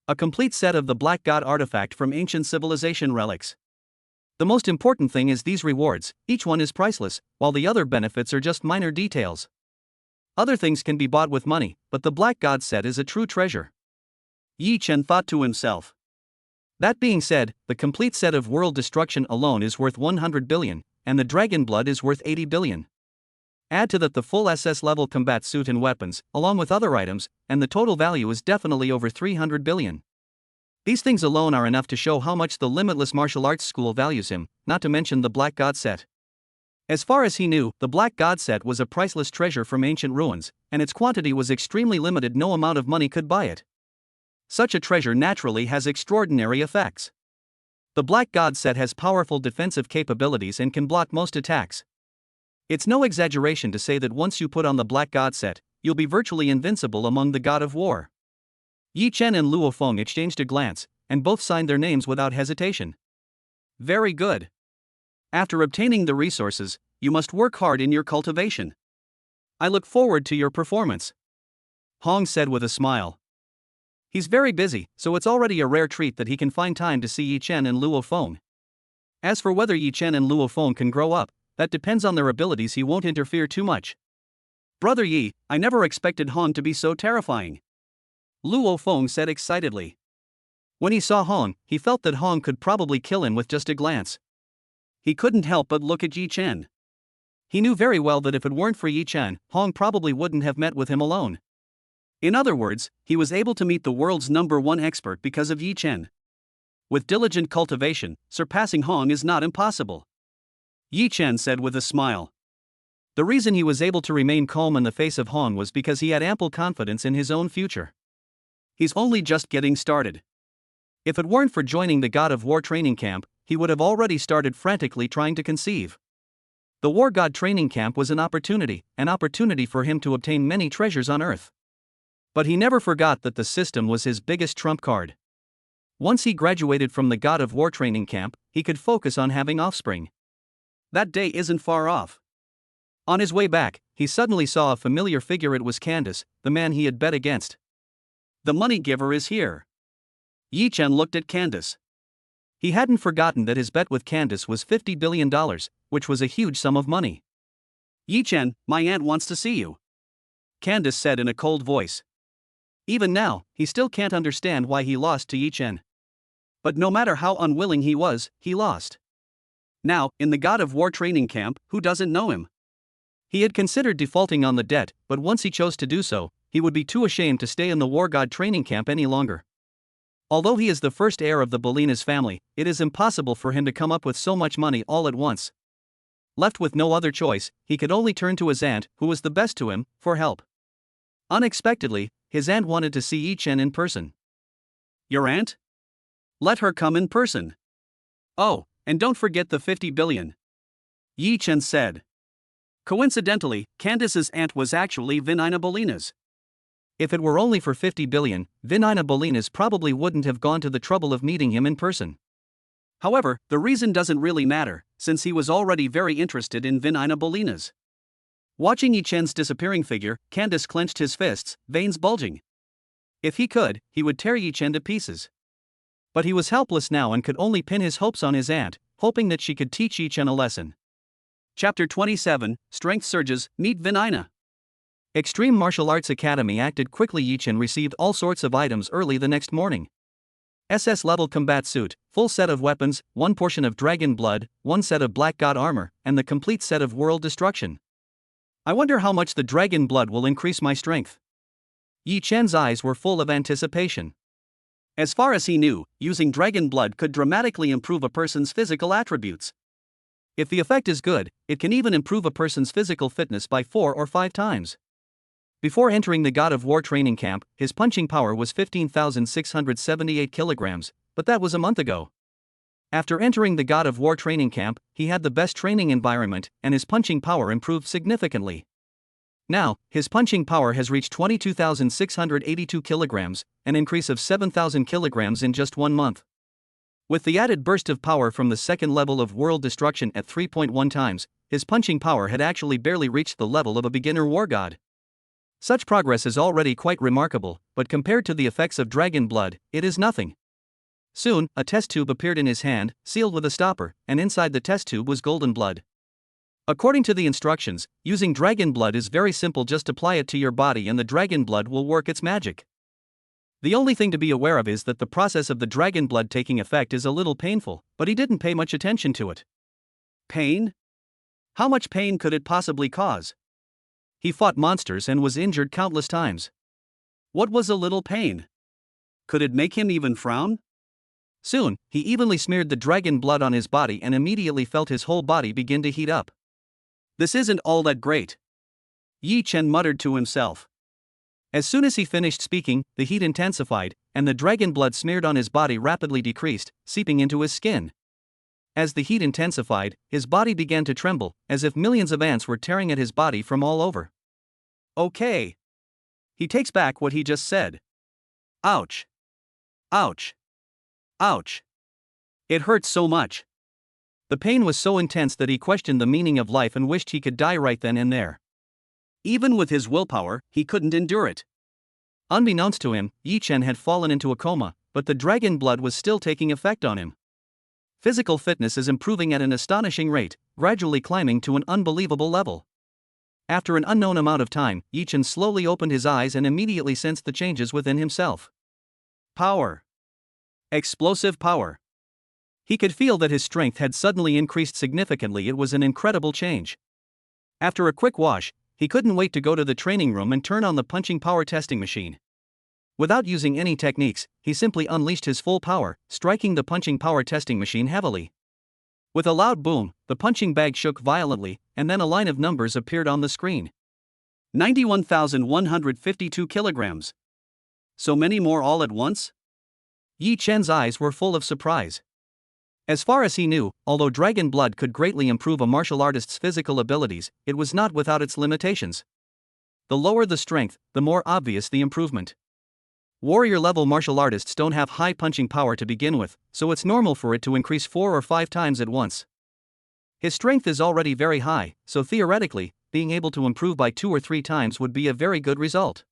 A complete set of the Black God artifact from ancient civilization relics. The most important thing is these rewards, each one is priceless, while the other benefits are just minor details. Other things can be bought with money, but the Black God set is a true treasure. Yi Chen thought to himself. That being said, the complete set of world destruction alone is worth 100 billion, and the dragon blood is worth 80 billion. Add to that the full SS-level combat suit and weapons, along with other items, and the total value is definitely over 300 billion. These things alone are enough to show how much the Limitless Martial Arts School values him, not to mention the Black God set. As far as he knew, the Black God set was a priceless treasure from ancient ruins, and its quantity was extremely limited. No amount of money could buy it. Such a treasure naturally has extraordinary effects. The Black God set has powerful defensive capabilities and can block most attacks. It's no exaggeration to say that once you put on the Black God set, you'll be virtually invincible among the God of War. Yi Chen and Luo Feng exchanged a glance, and both signed their names without hesitation. "Very good. After obtaining the resources, you must work hard in your cultivation. I look forward to your performance," Hong said with a smile. He's very busy, so it's already a rare treat that he can find time to see Yi Chen and Luo Feng. As for whether Yi Chen and Luo Feng can grow up, that depends on their abilities. He won't interfere too much. "Brother Yi, I never expected Hong to be so terrifying," Luo Feng said excitedly. When he saw Hong, he felt that Hong could probably kill him with just a glance. He couldn't help but look at Yi Chen. He knew very well that if it weren't for Yi Chen, Hong probably wouldn't have met with him alone. In other words, he was able to meet the world's #1 expert because of Yi Chen. With diligent cultivation, surpassing Hong is not impossible, Yi Chen said with a smile. The reason he was able to remain calm in the face of Hong was because he had ample confidence in his own future. He's only just getting started. If it weren't for joining the God of War training camp, he would have already started frantically trying to conceive. The War God training camp was an opportunity for him to obtain many treasures on Earth. But he never forgot that the system was his biggest trump card. Once he graduated from the God of War training camp, he could focus on having offspring. That day isn't far off. On his way back, he suddenly saw a familiar figure. It was Candace, the man he had bet against. The money giver is here. Yi Chen looked at Candace. He hadn't forgotten that his bet with Candace was $50 billion, which was a huge sum of money. Yi Chen, my aunt wants to see you, Candace said in a cold voice. Even now, he still can't understand why he lost to Yi Chen. But no matter how unwilling he was, he lost. Now, in the God of War training camp, who doesn't know him? He had considered defaulting on the debt, but once he chose to do so, he would be too ashamed to stay in the War God training camp any longer. Although he is the first heir of the Bolinas family, it is impossible for him to come up with so much money all at once. Left with no other choice, he could only turn to his aunt, who was the best to him, for help. Unexpectedly, his aunt wanted to see Yi Chen in person. Your aunt? Let her come in person. Oh, and don't forget the 50 billion. Yi Chen said. Coincidentally, Candace's aunt was actually Vinina Bolinas. If it were only for 50 billion, Vinina Bolinas probably wouldn't have gone to the trouble of meeting him in person. However, the reason doesn't really matter, since he was already very interested in Vinina Bolinas. Watching Yi Chen's disappearing figure, Candace clenched his fists, veins bulging. If he could, he would tear Yi Chen to pieces. But he was helpless now and could only pin his hopes on his aunt, hoping that she could teach Yi Chen a lesson. Chapter 27, Strength Surges, Meet Vinina. Extreme Martial Arts Academy acted quickly. Yi Chen received all sorts of items early the next morning. SS-level combat suit, full set of weapons, one portion of dragon blood, one set of Black God armor, and the complete set of world destruction. I wonder how much the dragon blood will increase my strength. Yi Chen's eyes were full of anticipation. As far as he knew, using dragon blood could dramatically improve a person's physical attributes. If the effect is good, it can even improve a person's physical fitness by 4 or 5 times. Before entering the God of War training camp, his punching power was 15,678 kilograms, but that was a month ago. After entering the God of War training camp, he had the best training environment, and his punching power improved significantly. Now, his punching power has reached 22,682 kilograms, an increase of 7,000 kilograms in just 1 month. With the added burst of power from the second level of world destruction at 3.1 times, his punching power had actually barely reached the level of a beginner war god. Such progress is already quite remarkable, but compared to the effects of dragon blood, it is nothing. Soon, a test tube appeared in his hand, sealed with a stopper, and inside the test tube was golden blood. According to the instructions, using dragon blood is very simple. Just apply it to your body and the dragon blood will work its magic. The only thing to be aware of is that the process of the dragon blood taking effect is a little painful, but he didn't pay much attention to it. Pain? How much pain could it possibly cause? He fought monsters and was injured countless times. What was a little pain? Could it make him even frown? Soon, he evenly smeared the dragon blood on his body and immediately felt his whole body begin to heat up. This isn't all that great, Yi Chen muttered to himself. As soon as he finished speaking, the heat intensified, and the dragon blood smeared on his body rapidly decreased, seeping into his skin. As the heat intensified, his body began to tremble, as if millions of ants were tearing at his body from all over. Okay. He takes back what he just said. Ouch. Ouch. Ouch. It hurt so much. The pain was so intense that he questioned the meaning of life and wished he could die right then and there. Even with his willpower, he couldn't endure it. Unbeknownst to him, Yi Chen had fallen into a coma, but the dragon blood was still taking effect on him. Physical fitness is improving at an astonishing rate, gradually climbing to an unbelievable level. After an unknown amount of time, Yi Chen slowly opened his eyes and immediately sensed the changes within himself. Power. Explosive power. He could feel that his strength had suddenly increased significantly. It was an incredible change. After a quick wash, he couldn't wait to go to the training room and turn on the punching power testing machine. Without using any techniques, he simply unleashed his full power, striking the punching power testing machine heavily. With a loud boom, the punching bag shook violently, and then a line of numbers appeared on the screen. 91,152 kilograms. So many more all at once? Yi Chen's eyes were full of surprise. As far as he knew, although dragon blood could greatly improve a martial artist's physical abilities, it was not without its limitations. The lower the strength, the more obvious the improvement. Warrior-level martial artists don't have high punching power to begin with, so it's normal for it to increase 4 or 5 times at once. His strength is already very high, so theoretically, being able to improve by 2 or 3 times would be a very good result.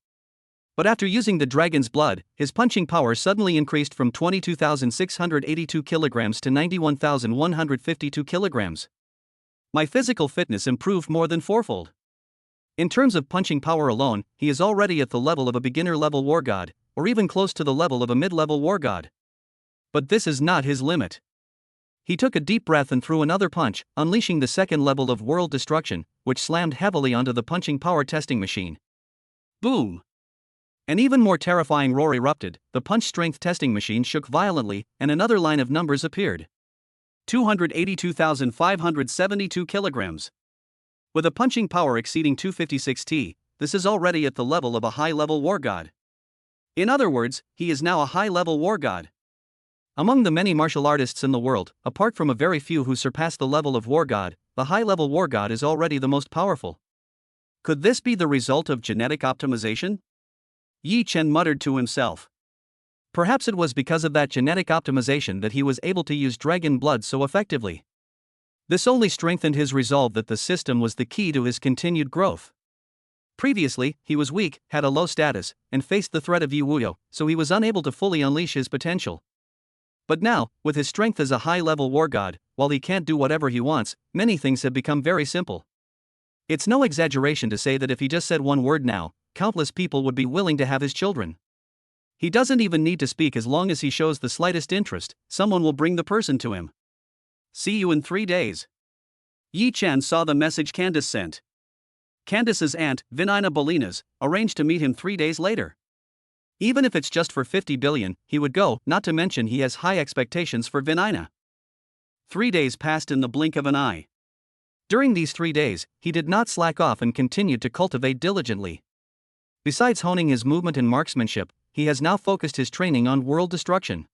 But after using the dragon's blood, his punching power suddenly increased from 22,682 kilograms to 91,152 kilograms. My physical fitness improved more than fourfold. In terms of punching power alone, he is already at the level of a beginner-level war god, or even close to the level of a mid-level war god. But this is not his limit. He took a deep breath and threw another punch, unleashing the second level of world destruction, which slammed heavily onto the punching power testing machine. Boom! An even more terrifying roar erupted, the punch strength testing machine shook violently, and another line of numbers appeared. 282,572 kilograms. With a punching power exceeding 256 T, this is already at the level of a high-level war god. In other words, he is now a high-level war god. Among the many martial artists in the world, apart from a very few who surpass the level of war god, the high-level war god is already the most powerful. Could this be the result of genetic optimization? Yi Chen muttered to himself. Perhaps it was because of that genetic optimization that he was able to use dragon blood so effectively. This only strengthened his resolve that the system was the key to his continued growth. Previously, he was weak, had a low status, and faced the threat of Yi Wuyo, so he was unable to fully unleash his potential. But now, with his strength as a high-level war god, while he can't do whatever he wants, many things have become very simple. It's no exaggeration to say that if he just said one word now, countless people would be willing to have his children. He doesn't even need to speak. As long as he shows the slightest interest, someone will bring the person to him. See you in 3 days. Yi Chen saw the message Candace sent. Candace's aunt, Vinina Bolinas, arranged to meet him 3 days later. Even if it's just for 50 billion, he would go, not to mention he has high expectations for Vinina. 3 days passed in the blink of an eye. During these 3 days, he did not slack off and continued to cultivate diligently. Besides honing his movement and marksmanship, he has now focused his training on world destruction.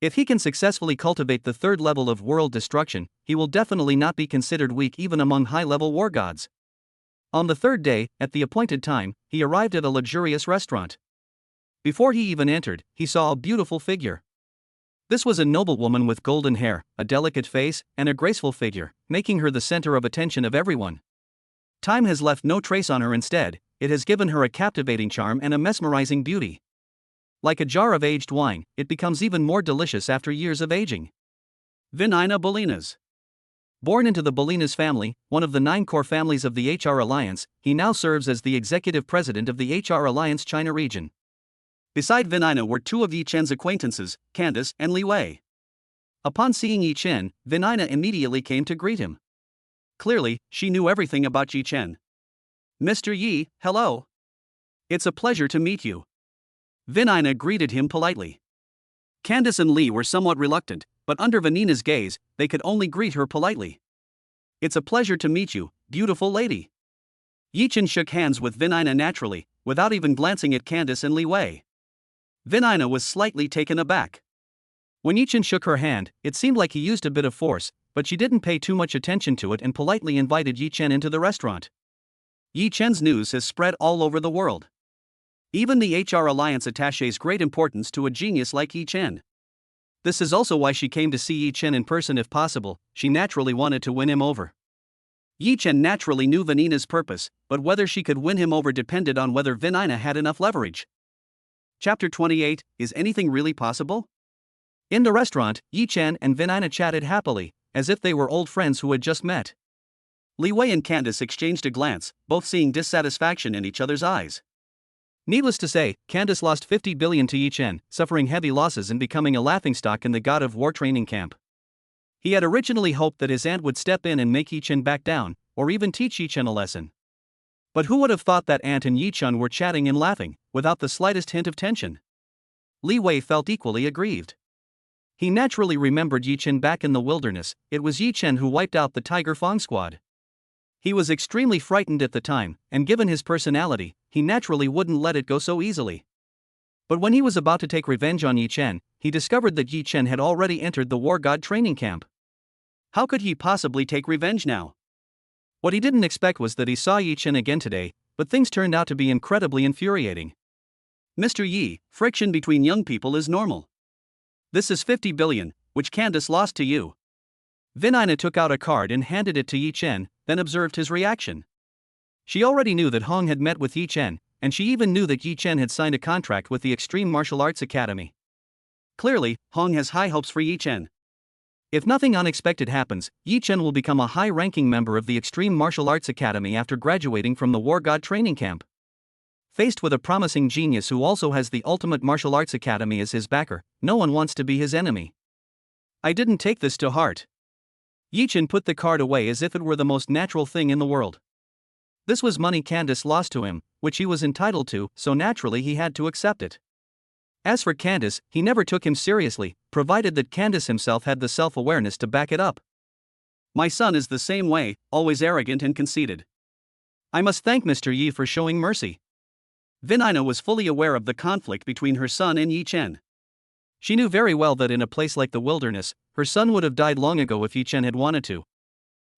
If he can successfully cultivate the third level of world destruction, he will definitely not be considered weak even among high-level war gods. On the 3rd day, at the appointed time, he arrived at a luxurious restaurant. Before he even entered, he saw a beautiful figure. This was a noblewoman with golden hair, a delicate face, and a graceful figure, making her the center of attention of everyone. Time has left no trace on her. Instead, it has given her a captivating charm and a mesmerizing beauty. Like a jar of aged wine, it becomes even more delicious after years of aging. Vinina Bolinas. Born into the Bolinas family, one of the 9 core families of the HR Alliance, he now serves as the executive president of the HR Alliance China region. Beside Vinina were 2 of Yi Chen's acquaintances, Candace and Li Wei. Upon seeing Yi Chen, Vinina immediately came to greet him. Clearly, she knew everything about Yi Chen. Mr. Yi, hello. It's a pleasure to meet you. Vinina greeted him politely. Candace and Li were somewhat reluctant, but under Vinina's gaze, they could only greet her politely. It's a pleasure to meet you, beautiful lady. Yi Chen shook hands with Vinina naturally, without even glancing at Candace and Li Wei. Vinina was slightly taken aback. When Yi Chen shook her hand, it seemed like he used a bit of force, but she didn't pay too much attention to it and politely invited Yi Chen into the restaurant. Yi Chen's news has spread all over the world. Even the HR Alliance attaches great importance to a genius like Yi Chen. This is also why she came to see Yi Chen in person if possible. She naturally wanted to win him over. Yi Chen naturally knew Vinina's purpose, but whether she could win him over depended on whether Vinina had enough leverage. Chapter 28, Is Anything Really Possible? In the restaurant, Yi Chen and Vinina chatted happily, as if they were old friends who had just met. Li Wei and Candace exchanged a glance, both seeing dissatisfaction in each other's eyes. Needless to say, Candace lost 50 billion to Yi Chen, suffering heavy losses and becoming a laughingstock in the God of War training camp. He had originally hoped that his aunt would step in and make Yi Chen back down, or even teach Yi Chen a lesson. But who would have thought that aunt and Yi Chen were chatting and laughing, without the slightest hint of tension? Li Wei felt equally aggrieved. He naturally remembered Yi Chen back in the wilderness. It was Yi Chen who wiped out the Tiger Fong squad. He was extremely frightened at the time, and given his personality, he naturally wouldn't let it go so easily. But when he was about to take revenge on Yi Chen, he discovered that Yi Chen had already entered the war god training camp. How could he possibly take revenge now? What he didn't expect was that he saw Yi Chen again today, but things turned out to be incredibly infuriating. Mr. Yi, friction between young people is normal. This is 50 billion, which Candace lost to you. Vinina took out a card and handed it to Yi Chen, then observed his reaction. She already knew that Hong had met with Yi Chen, and she even knew that Yi Chen had signed a contract with the Extreme Martial Arts Academy. Clearly, Hong has high hopes for Yi Chen. If nothing unexpected happens, Yi Chen will become a high-ranking member of the Extreme Martial Arts Academy after graduating from the War God training camp. Faced with a promising genius who also has the Ultimate Martial Arts Academy as his backer, no one wants to be his enemy. I didn't take this to heart. Yi Chen put the card away as if it were the most natural thing in the world. This was money Candace lost to him, which he was entitled to, so naturally he had to accept it. As for Candace, he never took him seriously, provided that Candace himself had the self-awareness to back it up. My son is the same way, always arrogant and conceited. I must thank Mr. Yi for showing mercy. Vinina was fully aware of the conflict between her son and Yi Chen. She knew very well that in a place like the wilderness, her son would have died long ago if Yi Chen had wanted to.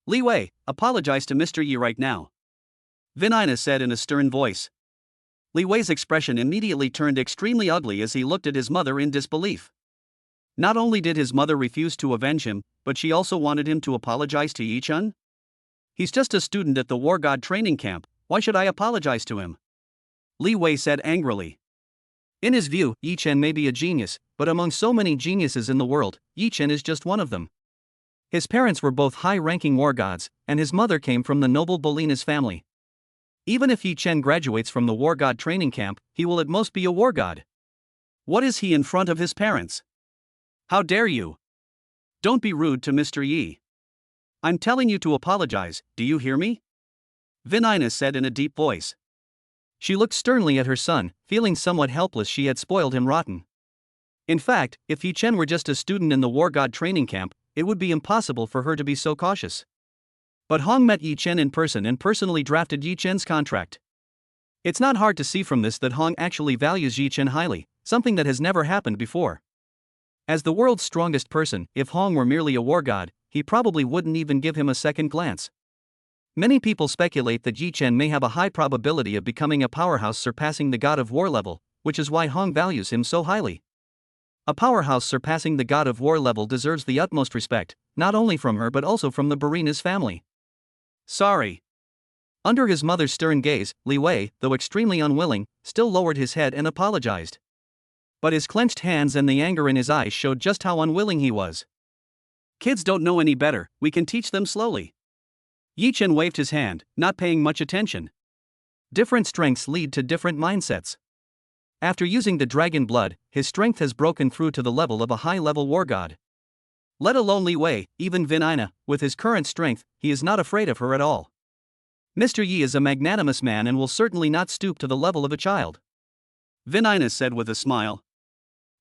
Li Wei, apologize to Mr. Yi right now. Vinina said in a stern voice. Li Wei's expression immediately turned extremely ugly as he looked at his mother in disbelief. Not only did his mother refuse to avenge him, but she also wanted him to apologize to Yi Chen? He's just a student at the War God training camp, why should I apologize to him? Li Wei said angrily. In his view, Yi Chen may be a genius, but among so many geniuses in the world, Yi Chen is just one of them. His parents were both high-ranking war gods, and his mother came from the noble Bolinas family. Even if Yi Chen graduates from the War God training camp, he will at most be a war god. What is he in front of his parents? How dare you? Don't be rude to Mr. Yi. I'm telling you to apologize, do you hear me? Vinina said in a deep voice. She looked sternly at her son, feeling somewhat helpless she had spoiled him rotten. In fact, if Yi Chen were just a student in the War God training camp, it would be impossible for her to be so cautious. But Hong met Yi Chen in person and personally drafted Yi Chen's contract. It's not hard to see from this that Hong actually values Yi Chen highly, something that has never happened before. As the world's strongest person, if Hong were merely a war god, he probably wouldn't even give him a second glance. Many people speculate that Yi Chen may have a high probability of becoming a powerhouse surpassing the god of war level, which is why Hong values him so highly. A powerhouse surpassing the god of war level deserves the utmost respect, not only from her but also from the Bolinas family. Sorry. Under his mother's stern gaze, Li Wei, though extremely unwilling, still lowered his head and apologized. But his clenched hands and the anger in his eyes showed just how unwilling he was. Kids don't know any better, we can teach them slowly. Yi Chen waved his hand, not paying much attention. Different strengths lead to different mindsets. After using the dragon blood, his strength has broken through to the level of a high-level war god. Let alone Li Wei, even Vinina, with his current strength, he is not afraid of her at all. Mr. Yi is a magnanimous man and will certainly not stoop to the level of a child. Vinina said with a smile.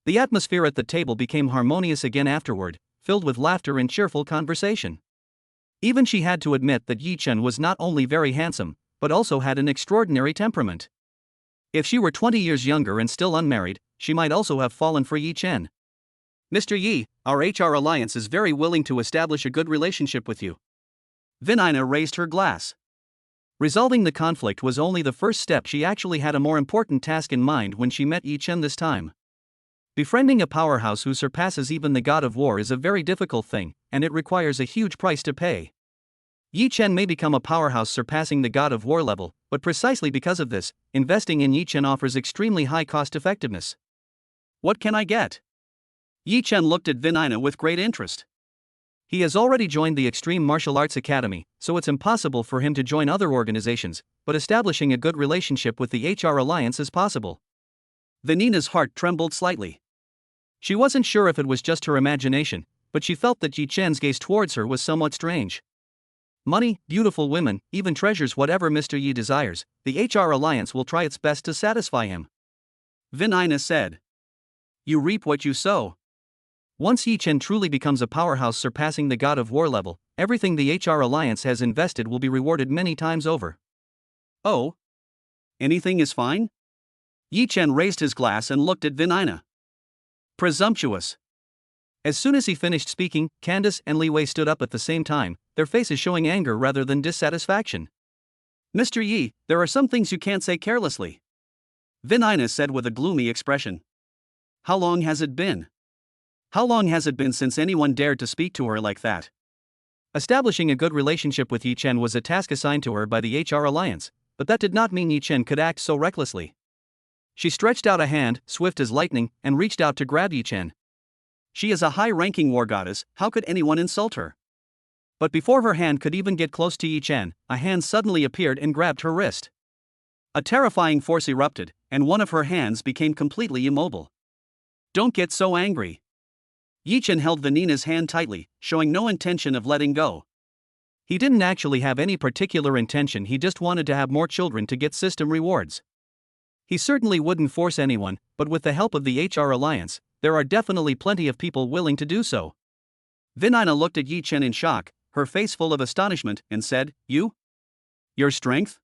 The atmosphere at the table became harmonious again afterward, filled with laughter and cheerful conversation. Even she had to admit that Yi Chen was not only very handsome, but also had an extraordinary temperament. If she were 20 years younger and still unmarried, she might also have fallen for Yi Chen. Mr. Yi, our HR alliance is very willing to establish a good relationship with you. Vinina raised her glass. Resolving the conflict was only the first step. She actually had a more important task in mind when she met Yi Chen this time. Befriending a powerhouse who surpasses even the god of war is a very difficult thing, and it requires a huge price to pay. Yi Chen may become a powerhouse surpassing the god of war level, but precisely because of this, investing in Yi Chen offers extremely high cost effectiveness. What can I get? Yi Chen looked at Vinina with great interest. He has already joined the Extreme Martial Arts Academy, so it's impossible for him to join other organizations, but establishing a good relationship with the HR Alliance is possible. Vinina's heart trembled slightly. She wasn't sure if it was just her imagination, but she felt that Yi Chen's gaze towards her was somewhat strange. Money, beautiful women, even treasures, whatever Mr. Yi desires, the HR Alliance will try its best to satisfy him. Vinina said. You reap what you sow. Once Yi Chen truly becomes a powerhouse surpassing the god of war level, everything the HR Alliance has invested will be rewarded many times over. Oh? Anything is fine? Yi Chen raised his glass and looked at Vinina. Presumptuous. As soon as he finished speaking, Candace and Li Wei stood up at the same time, their faces showing anger rather than dissatisfaction. Mr. Yi, there are some things you can't say carelessly, Vin Ina said with a gloomy expression. How long has it been? How long has it been since anyone dared to speak to her like that? Establishing a good relationship with Yi Chen was a task assigned to her by the HR Alliance, but that did not mean Yi Chen could act so recklessly. She stretched out a hand, swift as lightning, and reached out to grab Yi Chen. She is a high-ranking war goddess, how could anyone insult her? But before her hand could even get close to Yi Chen, a hand suddenly appeared and grabbed her wrist. A terrifying force erupted, and one of her hands became completely immobile. Don't get so angry. Yi Chen held Vanina's hand tightly, showing no intention of letting go. He didn't actually have any particular intention, he just wanted to have more children to get system rewards. He certainly wouldn't force anyone, but with the help of the HR Alliance, there are definitely plenty of people willing to do so. Vinina looked at Yi Chen in shock, her face full of astonishment, and said, Your strength?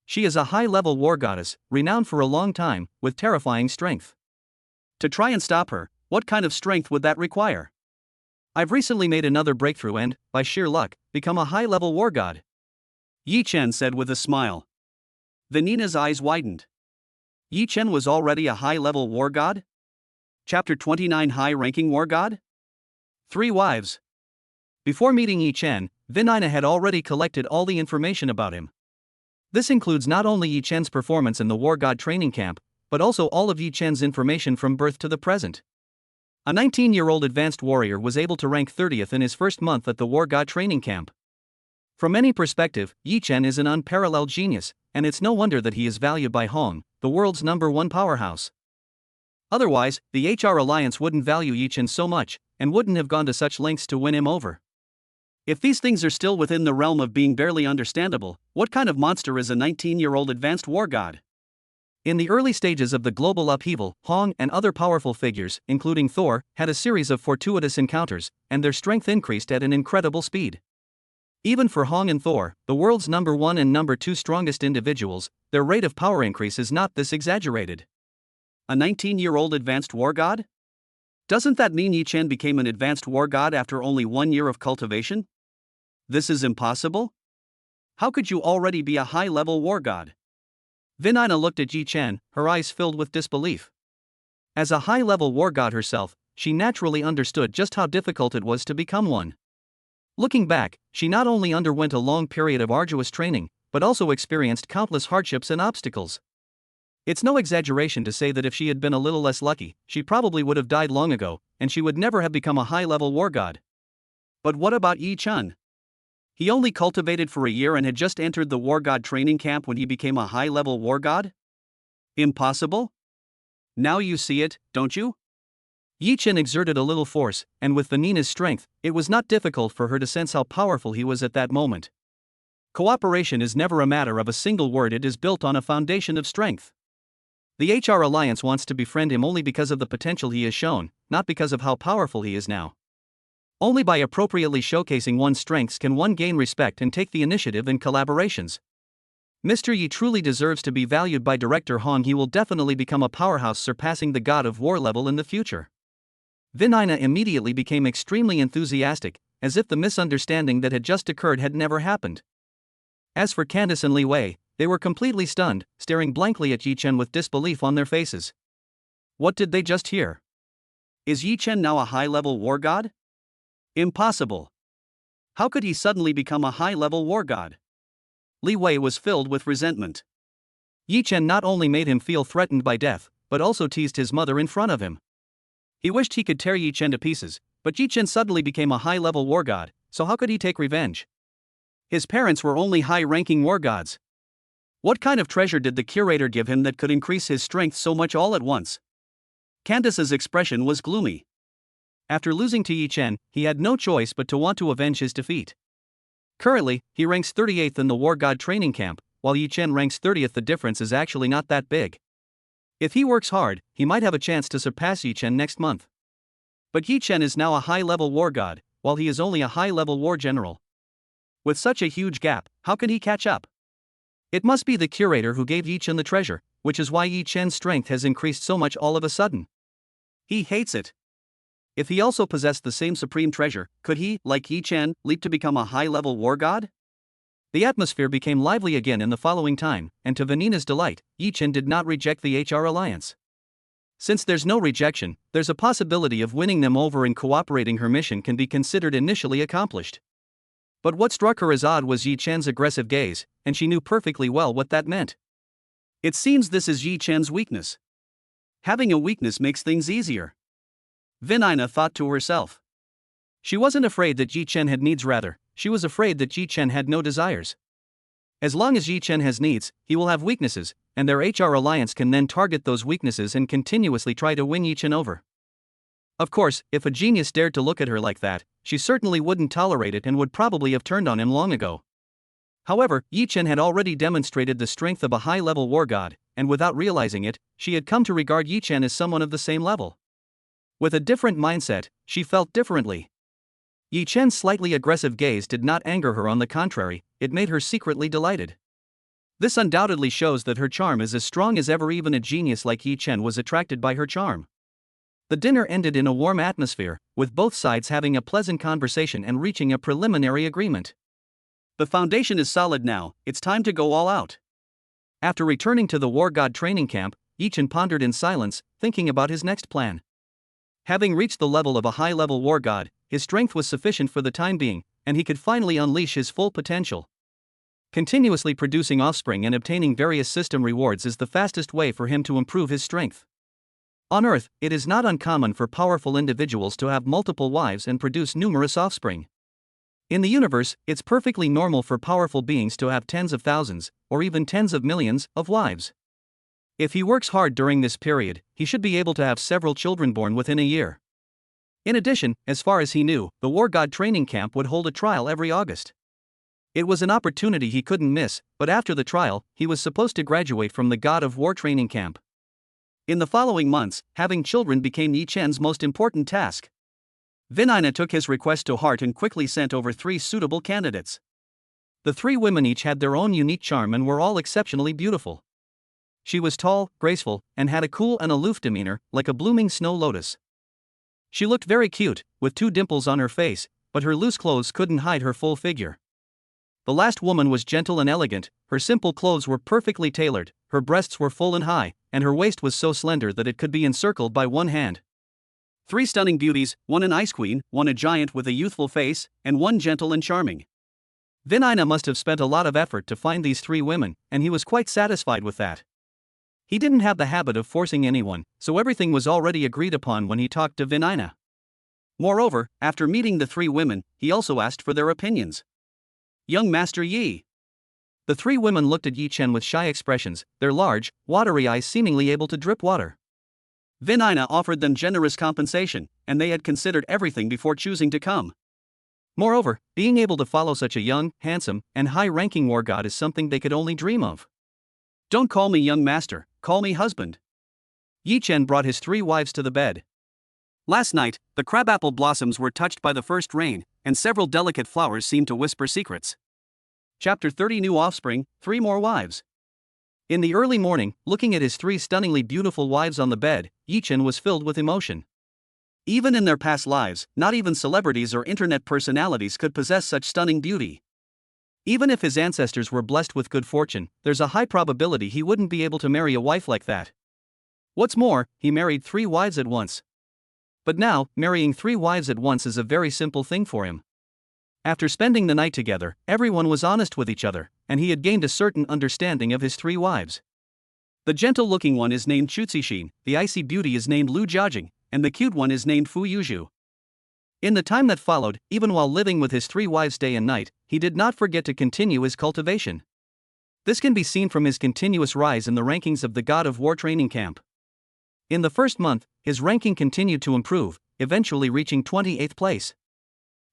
She is a high-level war goddess, renowned for a long time, with terrifying strength. To try and stop her, what kind of strength would that require? I've recently made another breakthrough and, by sheer luck, become a high-level war god, Yi Chen said with a smile. Vanina's eyes widened. Yi Chen was already a high-level war god? Chapter 29 High-ranking war god? 3 wives. Before meeting Yi Chen, Vinina had already collected all the information about him. This includes not only Yi Chen's performance in the War God training camp, but also all of Yi Chen's information from birth to the present. A 19-year-old advanced warrior was able to rank 30th in his first month at the War God training camp. From any perspective, Yi Chen is an unparalleled genius, and it's no wonder that he is valued by Hong, the world's #1 powerhouse. Otherwise, the HR Alliance wouldn't value Yi Chen so much, and wouldn't have gone to such lengths to win him over. If these things are still within the realm of being barely understandable, what kind of monster is a 19-year-old advanced war god? In the early stages of the global upheaval, Hong and other powerful figures, including Thor, had a series of fortuitous encounters, and their strength increased at an incredible speed. Even for Hong and Thor, the world's #1 and #2 strongest individuals, their rate of power increase is not this exaggerated. A 19-year-old advanced war god? Doesn't that mean Yi Chen became an advanced war god after only 1 year of cultivation? This is impossible? How could you already be a high-level war god? Vinina looked at Yi Chen, her eyes filled with disbelief. As a high-level war god herself, she naturally understood just how difficult it was to become one. Looking back, she not only underwent a long period of arduous training, but also experienced countless hardships and obstacles. It's no exaggeration to say that if she had been a little less lucky, she probably would have died long ago, and she would never have become a high-level war god. But what about Yi Chen? He only cultivated for a year and had just entered the war god training camp when he became a high-level war god? Impossible? Now you see it, don't you? Yi Chen exerted a little force, and with Vanina's strength, it was not difficult for her to sense how powerful he was at that moment. Cooperation is never a matter of a single word, it is built on a foundation of strength. The HR Alliance wants to befriend him only because of the potential he has shown, not because of how powerful he is now. Only by appropriately showcasing one's strengths can one gain respect and take the initiative in collaborations. Mr. Yi truly deserves to be valued by Director Hong. He will definitely become a powerhouse, surpassing the God of War level in the future. Vinina immediately became extremely enthusiastic, as if the misunderstanding that had just occurred had never happened. As for Candace and Li Wei, they were completely stunned, staring blankly at Yi Chen with disbelief on their faces. What did they just hear? Is Yi Chen now a high-level war god? Impossible. How could he suddenly become a high-level war god? Li Wei was filled with resentment. Yi Chen not only made him feel threatened by death, but also teased his mother in front of him. He wished he could tear Yi Chen to pieces, but Yi Chen suddenly became a high-level war god, so how could he take revenge? His parents were only high-ranking war gods. What kind of treasure did the curator give him that could increase his strength so much all at once? Candace's expression was gloomy. After losing to Yi Chen, he had no choice but to want to avenge his defeat. Currently, he ranks 38th in the War God training camp, while Yi Chen ranks 30th. The difference is actually not that big. If he works hard, he might have a chance to surpass Yi Chen next month. But Yi Chen is now a high-level war god, while he is only a high-level war general. With such a huge gap, how can he catch up? It must be the curator who gave Yi Chen the treasure, which is why Yi Chen's strength has increased so much all of a sudden. He hates it. If he also possessed the same supreme treasure, could he, like Yi Chen, leap to become a high-level war god? The atmosphere became lively again in the following time, and to Vanina's delight, Yi Chen did not reject the HR alliance. Since there's no rejection, there's a possibility of winning them over and cooperating. Her mission can be considered initially accomplished. But what struck her as odd was Yi Chen's aggressive gaze, and she knew perfectly well what that meant. It seems this is Yi Chen's weakness. Having a weakness makes things easier, Vinina thought to herself. She wasn't afraid that Yi Chen had needs, rather, she was afraid that Yi Chen had no desires. As long as Yi Chen has needs, he will have weaknesses, and their HR alliance can then target those weaknesses and continuously try to win Yi Chen over. Of course, if a genius dared to look at her like that, she certainly wouldn't tolerate it and would probably have turned on him long ago. However, Yi Chen had already demonstrated the strength of a high-level war god, and without realizing it, she had come to regard Yi Chen as someone of the same level. With a different mindset, she felt differently. Yi Chen's slightly aggressive gaze did not anger her, on the contrary, it made her secretly delighted. This undoubtedly shows that her charm is as strong as ever. Even a genius like Yi Chen was attracted by her charm. The dinner ended in a warm atmosphere, with both sides having a pleasant conversation and reaching a preliminary agreement. The foundation is solid now, it's time to go all out. After returning to the war god training camp, Yi Chen pondered in silence, thinking about his next plan. Having reached the level of a high-level war god, his strength was sufficient for the time being, and he could finally unleash his full potential. Continuously producing offspring and obtaining various system rewards is the fastest way for him to improve his strength. On Earth, it is not uncommon for powerful individuals to have multiple wives and produce numerous offspring. In the universe, it's perfectly normal for powerful beings to have tens of thousands, or even tens of millions, of wives. If he works hard during this period, he should be able to have several children born within a year. In addition, as far as he knew, the War God training camp would hold a trial every August. It was an opportunity he couldn't miss, but after the trial, he was supposed to graduate from the God of War training camp. In the following months, having children became Yi Chen's most important task. Vinina took his request to heart and quickly sent over 3 suitable candidates. The 3 women each had their own unique charm and were all exceptionally beautiful. She was tall, graceful, and had a cool and aloof demeanor, like a blooming snow lotus. She looked very cute, with 2 dimples on her face, but her loose clothes couldn't hide her full figure. The last woman was gentle and elegant, her simple clothes were perfectly tailored, her breasts were full and high, and her waist was so slender that it could be encircled by one hand. 3 stunning beauties, one an ice queen, one a giant with a youthful face, and one gentle and charming. Vinina must have spent a lot of effort to find these 3 women, and he was quite satisfied with that. He didn't have the habit of forcing anyone, so everything was already agreed upon when he talked to Vinina. Moreover, after meeting the 3 women, he also asked for their opinions. Young Master Yi. The 3 women looked at Yi Chen with shy expressions, their large, watery eyes seemingly able to drip water. Vinina offered them generous compensation, and they had considered everything before choosing to come. Moreover, being able to follow such a young, handsome, and high-ranking war god is something they could only dream of. Don't call me young master, call me husband. Yi Chen brought his 3 wives to the bed. Last night, the crabapple blossoms were touched by the first rain, and several delicate flowers seemed to whisper secrets. Chapter 30 New offspring, 3 more wives. In the early morning, looking at his 3 stunningly beautiful wives on the bed, Yi Chen was filled with emotion. Even in their past lives, not even celebrities or internet personalities could possess such stunning beauty. Even if his ancestors were blessed with good fortune, there's a high probability he wouldn't be able to marry a wife like that. What's more, he married 3 wives at once. But now, marrying 3 wives at once is a very simple thing for him. After spending the night together, everyone was honest with each other, and he had gained a certain understanding of his 3 wives. The gentle-looking one is named Chu Zixin, the icy beauty is named Lu Jiajing, and the cute one is named Fu Yuzhu. In the time that followed, even while living with his 3 wives day and night, he did not forget to continue his cultivation. This can be seen from his continuous rise in the rankings of the God of War training camp. In the first month, his ranking continued to improve, eventually reaching 28th place.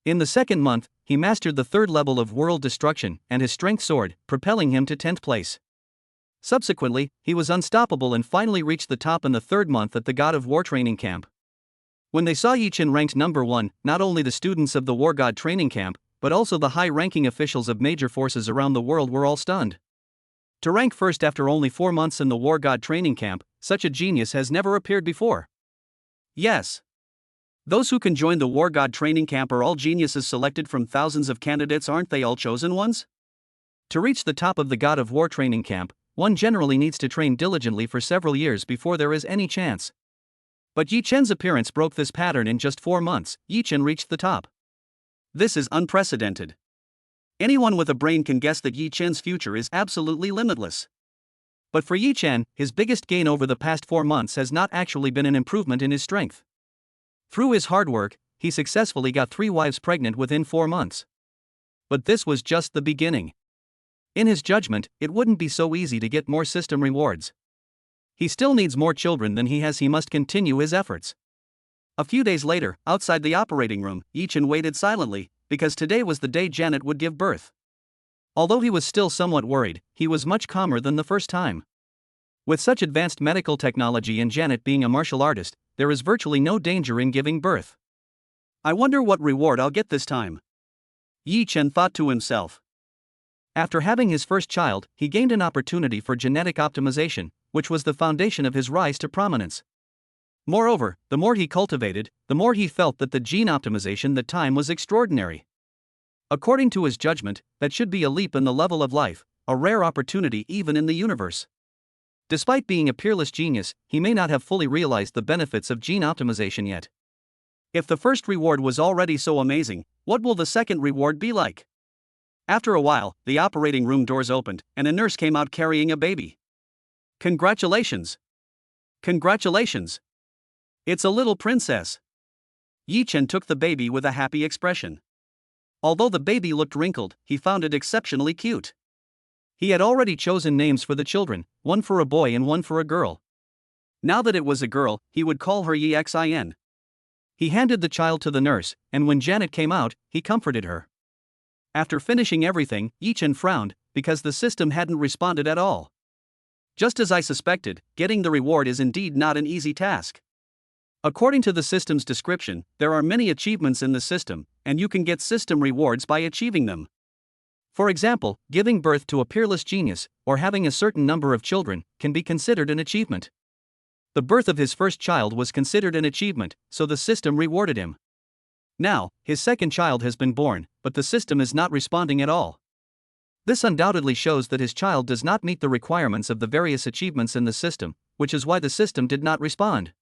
In the second month, he mastered the 3rd level of world destruction and his strength soared, propelling him to 10th place. Subsequently, he was unstoppable and finally reached the top in the 3rd month at the God of War training camp. When they saw Yi Chen ranked number 1, not only the students of the War God training camp, but also the high-ranking officials of major forces around the world were all stunned. To rank first after only 4 months in the War God training camp, such a genius has never appeared before. Yes. Those who can join the War God training camp are all geniuses selected from thousands of candidates, aren't they all chosen ones? To reach the top of the God of War training camp, one generally needs to train diligently for several years before there is any chance. But Yi Chen's appearance broke this pattern. In just 4 months, Yi Chen reached the top. This is unprecedented. Anyone with a brain can guess that Yi Chen's future is absolutely limitless. But for Yi Chen, his biggest gain over the past 4 months has not actually been an improvement in his strength. Through his hard work, he successfully got 3 wives pregnant within 4 months. But this was just the beginning. In his judgment, it wouldn't be so easy to get more system rewards. He still needs more children than he has. He must continue his efforts. A few days later, outside the operating room, Yi Chen waited silently, because today was the day Janet would give birth. Although he was still somewhat worried, he was much calmer than the first time. With such advanced medical technology and Janet being a martial artist, there is virtually no danger in giving birth. I wonder what reward I'll get this time, Yi Chen thought to himself. After having his first child, he gained an opportunity for genetic optimization, which was the foundation of his rise to prominence. Moreover, the more he cultivated, the more he felt that the gene optimization that time was extraordinary. According to his judgment, that should be a leap in the level of life, a rare opportunity even in the universe. Despite being a peerless genius, he may not have fully realized the benefits of gene optimization yet. If the first reward was already so amazing, what will the second reward be like? After a while, the operating room doors opened, and a nurse came out carrying a baby. Congratulations! Congratulations! It's a little princess. Yi Chen took the baby with a happy expression. Although the baby looked wrinkled, he found it exceptionally cute. He had already chosen names for the children, one for a boy and one for a girl. Now that it was a girl, he would call her Yi Xin. He handed the child to the nurse, and when Janet came out, he comforted her. After finishing everything, Yi Chen frowned, because the system hadn't responded at all. Just as I suspected, getting the reward is indeed not an easy task. According to the system's description, there are many achievements in the system, and you can get system rewards by achieving them. For example, giving birth to a peerless genius, or having a certain number of children, can be considered an achievement. The birth of his first child was considered an achievement, so the system rewarded him. Now, his second child has been born, but the system is not responding at all. This undoubtedly shows that his child does not meet the requirements of the various achievements in the system, which is why the system did not respond.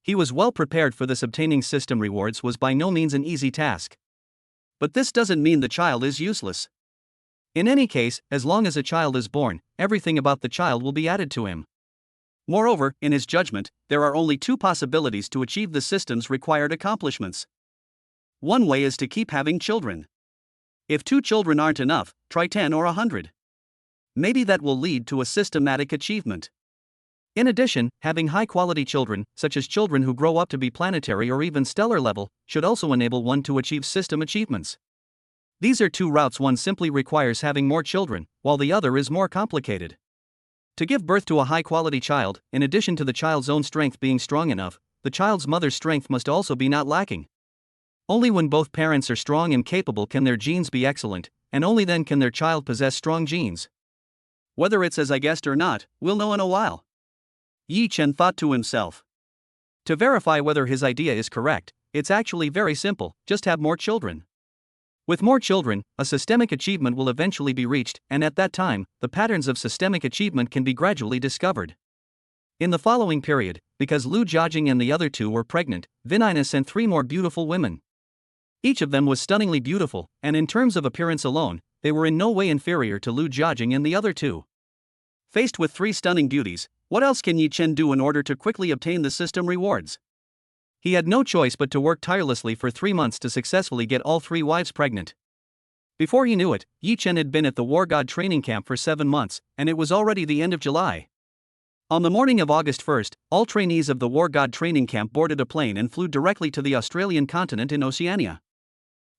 He was well prepared for this. Obtaining system rewards was by no means an easy task. But this doesn't mean the child is useless. In any case, as long as a child is born, everything about the child will be added to him. Moreover, in his judgment, there are only 2 possibilities to achieve the system's required accomplishments. One way is to keep having children. If 2 children aren't enough, try 10 or 100. Maybe that will lead to a systematic achievement. In addition, having high-quality children, such as children who grow up to be planetary or even stellar level, should also enable one to achieve system achievements. These are 2 routes. One simply requires having more children, while the other is more complicated. To give birth to a high-quality child, in addition to the child's own strength being strong enough, the child's mother's strength must also be not lacking. Only when both parents are strong and capable can their genes be excellent, and only then can their child possess strong genes. Whether it's as I guessed or not, we'll know in a while, Yi Chen thought to himself. To verify whether his idea is correct, it's actually very simple: just have more children. With more children, a systemic achievement will eventually be reached, and at that time, the patterns of systemic achievement can be gradually discovered. In the following period, because Lu Jiajing and the other 2 were pregnant, Vinina sent 3 more beautiful women. Each of them was stunningly beautiful, and in terms of appearance alone, they were in no way inferior to Lu Jiajing and the other 2. Faced with 3 stunning beauties, what else can Yi Chen do in order to quickly obtain the system rewards? He had no choice but to work tirelessly for 3 months to successfully get all 3 wives pregnant. Before he knew it, Yi Chen had been at the War God training camp for 7 months, and it was already the end of July. On the morning of August 1st, all trainees of the War God training camp boarded a plane and flew directly to the Australian continent in Oceania.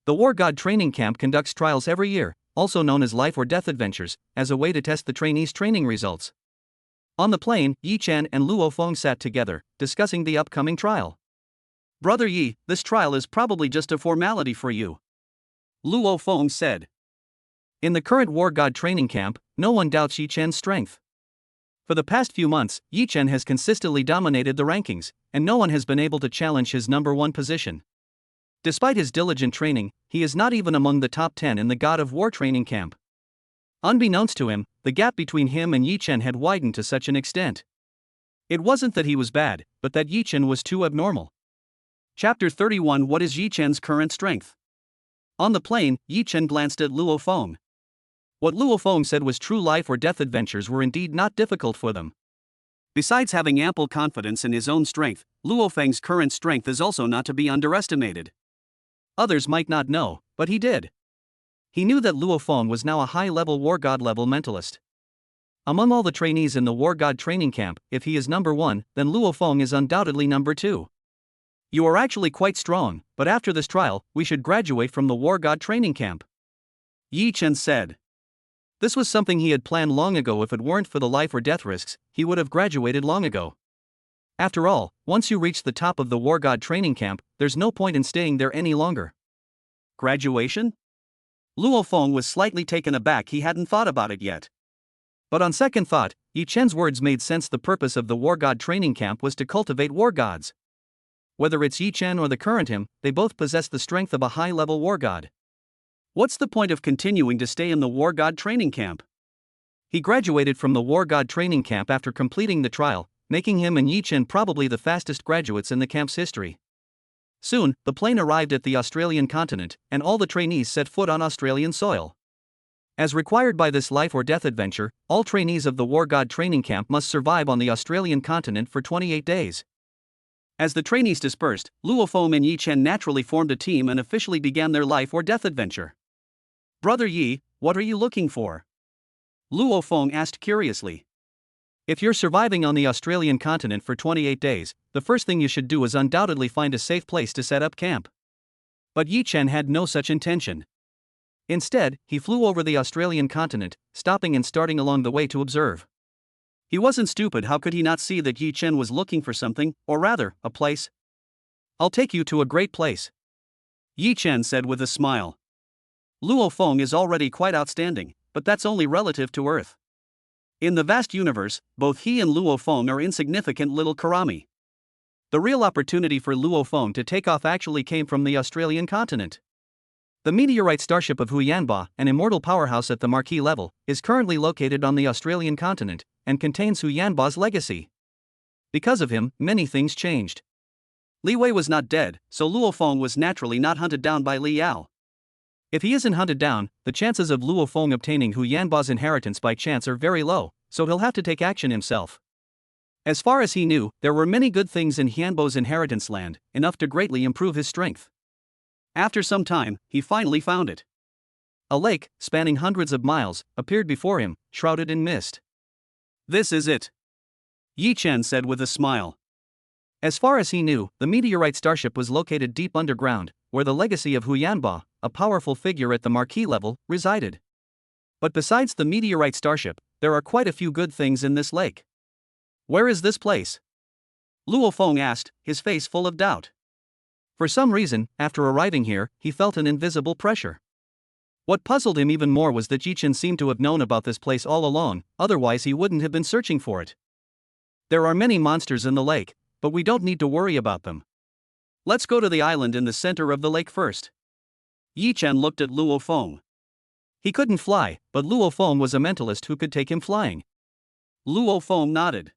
The War God training camp conducts trials every year, also known as life or death adventures, as a way to test the trainees' training results. On the plane, Yi Chen and Luo Feng sat together, discussing the upcoming trial. "Brother Yi, this trial is probably just a formality for you," Luo Feng said. In the current War God training camp, no one doubts Yi Chen's strength. For the past few months, Yi Chen has consistently dominated the rankings, and no one has been able to challenge his number 1 position. Despite his diligent training, he is not even among the top 10 in the God of War training camp. Unbeknownst to him, the gap between him and Yi Chen had widened to such an extent. It wasn't that he was bad, but that Yi Chen was too abnormal. Chapter 31. What is Yi Chen's current strength? On the plane, Yi Chen glanced at Luo Feng. What Luo Feng said was true. Life or death adventures were indeed not difficult for them. Besides having ample confidence in his own strength, Luo Feng's current strength is also not to be underestimated. Others might not know, but he did. He knew that Luo Feng was now a high-level War God level mentalist. Among all the trainees in the War God training camp, if he is number 1, then Luo Feng is undoubtedly number 2. You are actually quite strong, but after this trial, we should graduate from the War God training camp, Yi Chen said. This was something he had planned long ago. If it weren't for the life or death risks, he would have graduated long ago. After all, once you reach the top of the War God training camp, there's no point in staying there any longer. Graduation? Luo Feng was slightly taken aback. He hadn't thought about it yet. But on second thought, Yi Chen's words made sense. The purpose of the War God training camp was to cultivate war gods. Whether it's Yi Chen or the current him, they both possess the strength of a high-level war god. What's the point of continuing to stay in the War God training camp? He graduated from the War God training camp after completing the trial, making him and Yi Chen probably the fastest graduates in the camp's history. Soon, the plane arrived at the Australian continent, and all the trainees set foot on Australian soil. As required by this life or death adventure, all trainees of the War God training camp must survive on the Australian continent for 28 days. As the trainees dispersed, Luo Feng and Yi Chen naturally formed a team and officially began their life or death adventure. Brother Yi, what are you looking for? Luo Feng asked curiously. If you're surviving on the Australian continent for 28 days, the first thing you should do is undoubtedly find a safe place to set up camp. But Yi Chen had no such intention. Instead, he flew over the Australian continent, stopping and starting along the way to observe. He wasn't stupid. How could he not see that Yi Chen was looking for something, or rather, a place? I'll take you to a great place, Yi Chen said with a smile. Luo Feng is already quite outstanding, but that's only relative to Earth. In the vast universe, both he and Luo Feng are insignificant little karami. The real opportunity for Luo Feng to take off actually came from the Australian continent. The meteorite starship of Huyanba, an immortal powerhouse at the marquee level, is currently located on the Australian continent, and contains Huyanba's legacy. Because of him, many things changed. Li Wei was not dead, so Luo Feng was naturally not hunted down by Li Yao. If he isn't hunted down, the chances of Luo Feng obtaining Huyanba's inheritance by chance are very low, so he'll have to take action himself. As far as he knew, there were many good things in Huyanba's inheritance land, enough to greatly improve his strength. After some time, he finally found it. A lake, spanning hundreds of miles, appeared before him, shrouded in mist. This is it, Yi Chen said with a smile. As far as he knew, the meteorite starship was located deep underground, where the legacy of Huyanba, a powerful figure at the marquee level, resided. But besides the meteorite starship, there are quite a few good things in this lake. Where is this place? Luo Feng asked, his face full of doubt. For some reason, after arriving here, he felt an invisible pressure. What puzzled him even more was that Yi Chen seemed to have known about this place all along, otherwise he wouldn't have been searching for it. There are many monsters in the lake, but we don't need to worry about them. Let's go to the island in the center of the lake first. Yi Chen looked at Luo Feng. He couldn't fly, but Luo Feng was a mentalist who could take him flying. Luo Feng nodded.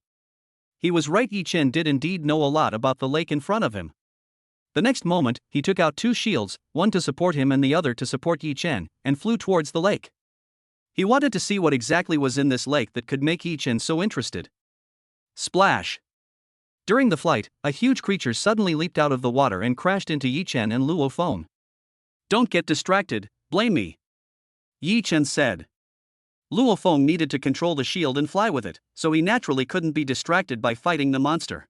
He was right. Yi Chen did indeed know a lot about the lake in front of him. The next moment, he took out 2 shields, one to support him and the other to support Yi Chen, and flew towards the lake. He wanted to see what exactly was in this lake that could make Yi Chen so interested. Splash! During the flight, a huge creature suddenly leaped out of the water and crashed into Yi Chen and Luo Feng. Don't get distracted, blame me, Yi Chen said. Luo Feng needed to control the shield and fly with it, so he naturally couldn't be distracted by fighting the monster.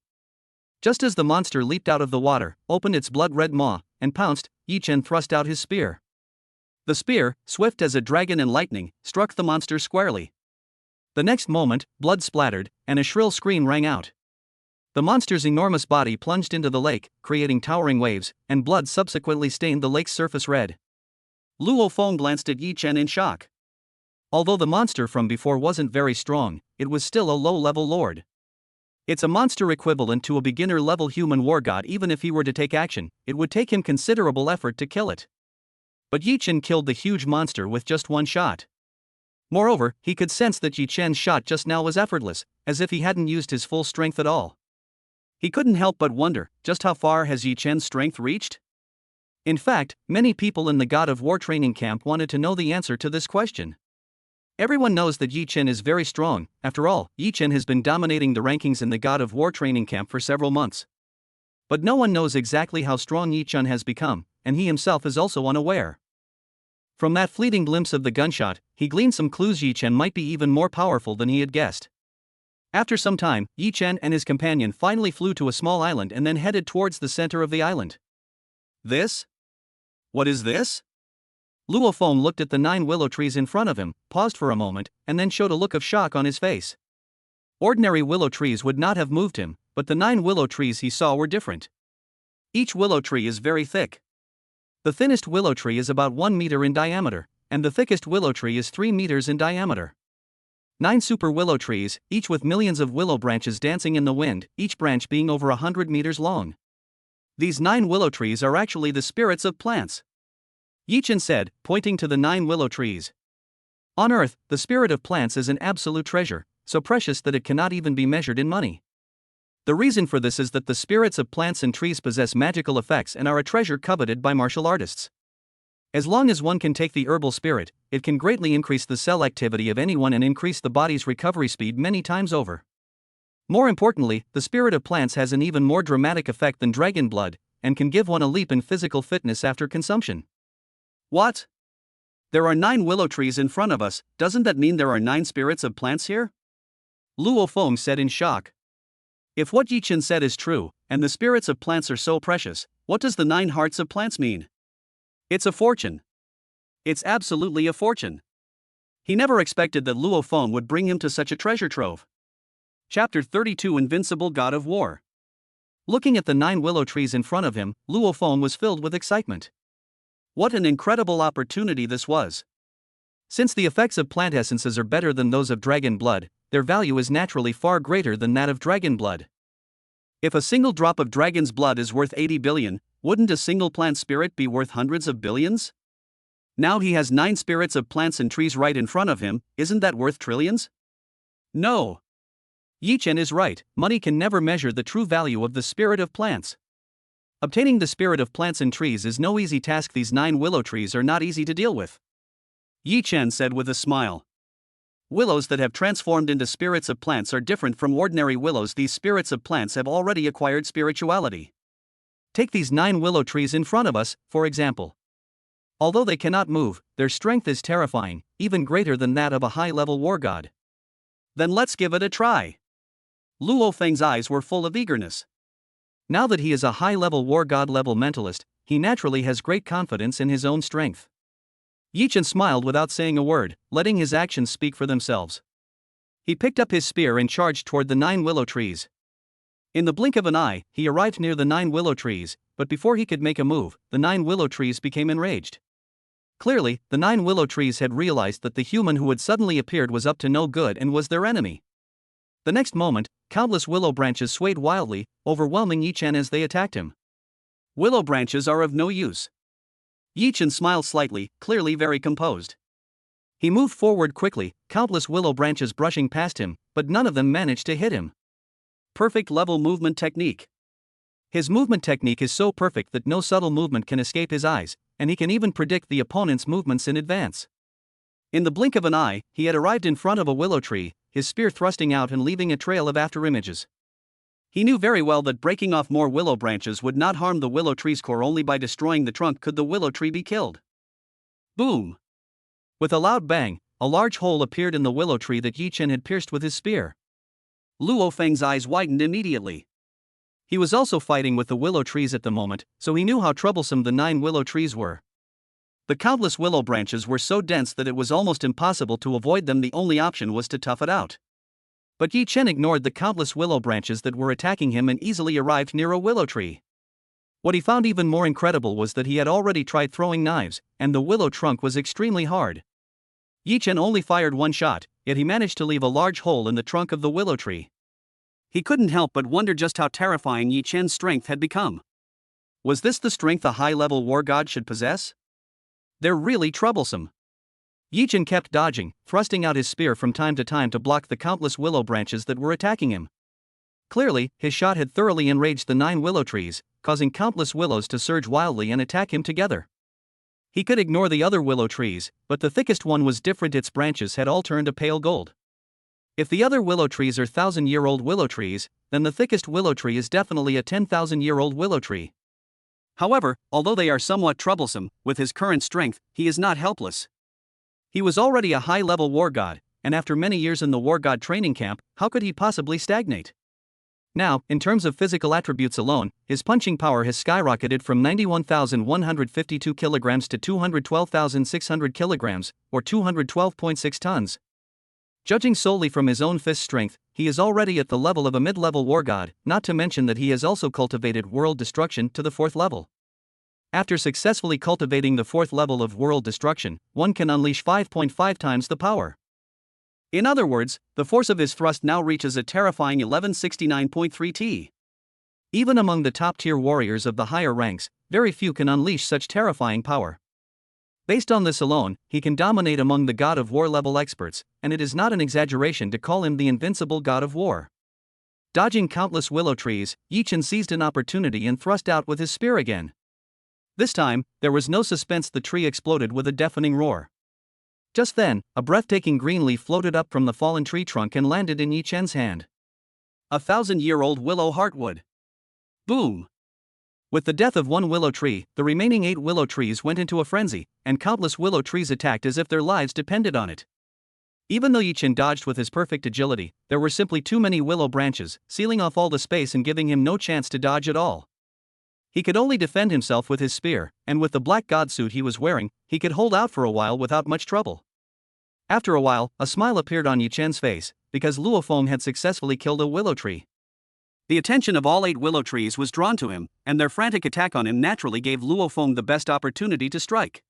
Just as the monster leaped out of the water, opened its blood-red maw, and pounced, Yi Chen thrust out his spear. The spear, swift as a dragon and lightning, struck the monster squarely. The next moment, blood splattered, and a shrill scream rang out. The monster's enormous body plunged into the lake, creating towering waves, and blood subsequently stained the lake's surface red. Luo Feng glanced at Yi Chen in shock. Although the monster from before wasn't very strong, it was still a low-level lord. It's a monster equivalent to a beginner-level human war god. Even if he were to take action, it would take him considerable effort to kill it. But Yi Chen killed the huge monster with just one shot. Moreover, he could sense that Yi Chen's shot just now was effortless, as if he hadn't used his full strength at all. He couldn't help but wonder, just how far has Yi Chen's strength reached? In fact, many people in the God of War training camp wanted to know the answer to this question. Everyone knows that Yi Chen is very strong. After all, Yi Chen has been dominating the rankings in the God of War training camp for several months. But no one knows exactly how strong Yi Chen has become, and he himself is also unaware. From that fleeting glimpse of the gunshot, he gleaned some clues. Yi Chen might be even more powerful than he had guessed. After some time, Yi Chen and his companion finally flew to a small island and then headed towards the center of the island. This? What is this? Luo Feng looked at the 9 willow trees in front of him, paused for a moment, and then showed a look of shock on his face. Ordinary willow trees would not have moved him, but the 9 willow trees he saw were different. Each willow tree is very thick. The thinnest willow tree is about 1 meter in diameter, and the thickest willow tree is 3 meters in diameter. 9 super willow trees, each with millions of willow branches dancing in the wind, each branch being over 100 meters long. These 9 willow trees are actually the spirits of plants. Yi Chen said, pointing to the 9 willow trees. On Earth, the spirit of plants is an absolute treasure, so precious that it cannot even be measured in money. The reason for this is that the spirits of plants and trees possess magical effects and are a treasure coveted by martial artists. As long as one can take the herbal spirit, it can greatly increase the cell activity of anyone and increase the body's recovery speed many times over. More importantly, the spirit of plants has an even more dramatic effect than dragon blood, and can give one a leap in physical fitness after consumption. What? There are 9 willow trees in front of us, doesn't that mean there are 9 spirits of plants here? Luo Feng said in shock. If what Yi Chen said is true, and the spirits of plants are so precious, what does the 9 hearts of plants mean? It's a fortune. It's absolutely a fortune. He never expected that Luo Feng would bring him to such a treasure trove. Chapter 32 Invincible God of War. Looking at the 9 willow trees in front of him, Luo Feng was filled with excitement. What an incredible opportunity this was! Since the effects of plant essences are better than those of dragon blood, their value is naturally far greater than that of dragon blood. If a single drop of dragon's blood is worth 80 billion, wouldn't a single plant spirit be worth hundreds of billions? Now he has 9 spirits of plants and trees right in front of him, isn't that worth trillions? No! Yi Chen is right, money can never measure the true value of the spirit of plants. Obtaining the spirit of plants and trees is no easy task. These 9 willow trees are not easy to deal with. Yi Chen said with a smile. Willows that have transformed into spirits of plants are different from ordinary willows. These spirits of plants have already acquired spirituality. Take these 9 willow trees in front of us, for example. Although they cannot move, their strength is terrifying, even greater than that of a high-level war god. Then let's give it a try. Luo Feng's eyes were full of eagerness. Now that he is a high-level war god-level mentalist, he naturally has great confidence in his own strength. Yi Chen smiled without saying a word, letting his actions speak for themselves. He picked up his spear and charged toward the 9 willow trees. In the blink of an eye, he arrived near the 9 willow trees, but before he could make a move, the 9 willow trees became enraged. Clearly, the 9 willow trees had realized that the human who had suddenly appeared was up to no good and was their enemy. The next moment, countless willow branches swayed wildly, overwhelming Yi Chen as they attacked him. Willow branches are of no use. Yi Chen smiled slightly, clearly very composed. He moved forward quickly, countless willow branches brushing past him, but none of them managed to hit him. Perfect level movement technique. His movement technique is so perfect that no subtle movement can escape his eyes, and he can even predict the opponent's movements in advance. In the blink of an eye, he had arrived in front of a willow tree, his spear thrusting out and leaving a trail of afterimages. He knew very well that breaking off more willow branches would not harm the willow tree's core. Only by destroying the trunk could the willow tree be killed. Boom! With a loud bang, a large hole appeared in the willow tree that Yi Chen had pierced with his spear. Luo Feng's eyes widened immediately. He was also fighting with the willow trees at the moment, so he knew how troublesome the 9 willow trees were. The countless willow branches were so dense that it was almost impossible to avoid them. The only option was to tough it out. But Yi Chen ignored the countless willow branches that were attacking him and easily arrived near a willow tree. What he found even more incredible was that he had already tried throwing knives, and the willow trunk was extremely hard. Yi Chen only fired one shot, yet he managed to leave a large hole in the trunk of the willow tree. He couldn't help but wonder just how terrifying Yi Chen's strength had become. Was this the strength a high-level war god should possess? They're really troublesome. Yi Chen kept dodging, thrusting out his spear from time to block the countless willow branches that were attacking him. Clearly, his shot had thoroughly enraged the 9 willow trees, causing countless willows to surge wildly and attack him together. He could ignore the other willow trees, but the thickest one was different. Its branches had all turned a pale gold. If the other willow trees are 1,000-year-old willow trees, then the thickest willow tree is definitely a 10,000-year-old willow tree. However, although they are somewhat troublesome, with his current strength, he is not helpless. He was already a high-level war god, and after many years in the war god training camp, how could he possibly stagnate? Now, in terms of physical attributes alone, his punching power has skyrocketed from 91,152 kilograms to 212,600 kilograms, or 212.6 tons. Judging solely from his own fist strength, he is already at the level of a mid-level war god, not to mention that he has also cultivated world destruction to the 4th level. After successfully cultivating the 4th level of world destruction, one can unleash 5.5 times the power. In other words, the force of his thrust now reaches a terrifying 1169.3 T. Even among the top-tier warriors of the higher ranks, very few can unleash such terrifying power. Based on this alone, he can dominate among the God of War level experts, and it is not an exaggeration to call him the invincible God of War. Dodging countless willow trees, Yi Chen seized an opportunity and thrust out with his spear again. This time, there was no suspense. The tree exploded with a deafening roar. Just then, a breathtaking green leaf floated up from the fallen tree trunk and landed in Yi Chen's hand. 1,000-year-old willow heartwood. Boom! With the death of one willow tree, the remaining 8 willow trees went into a frenzy, and countless willow trees attacked as if their lives depended on it. Even though Yi Chen dodged with his perfect agility, there were simply too many willow branches, sealing off all the space and giving him no chance to dodge at all. He could only defend himself with his spear, and with the black god suit he was wearing, he could hold out for a while without much trouble. After a while, a smile appeared on Yi Chen's face, because Luo Feng had successfully killed a willow tree. The attention of all 8 willow trees was drawn to him, and their frantic attack on him naturally gave Luo Feng the best opportunity to strike.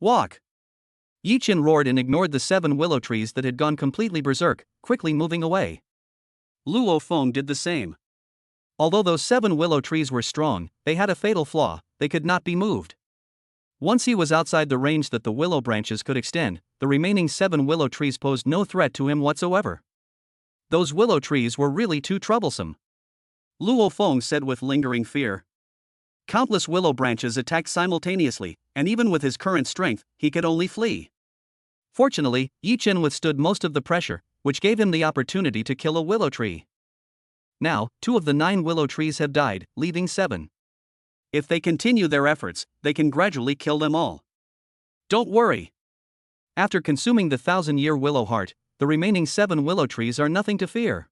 Walk! Yi Chen roared and ignored the 7 willow trees that had gone completely berserk, quickly moving away. Luo Feng did the same. Although those 7 willow trees were strong, they had a fatal flaw: they could not be moved. Once he was outside the range that the willow branches could extend, the remaining 7 willow trees posed no threat to him whatsoever. Those willow trees were really too troublesome. Luo Feng said with lingering fear. Countless willow branches attacked simultaneously, and even with his current strength, he could only flee. Fortunately, Yi Chen withstood most of the pressure, which gave him the opportunity to kill a willow tree. Now, 2 of the 9 willow trees have died, leaving 7. If they continue their efforts, they can gradually kill them all. Don't worry. After consuming the 1,000-year willow heart, the remaining 7 willow trees are nothing to fear.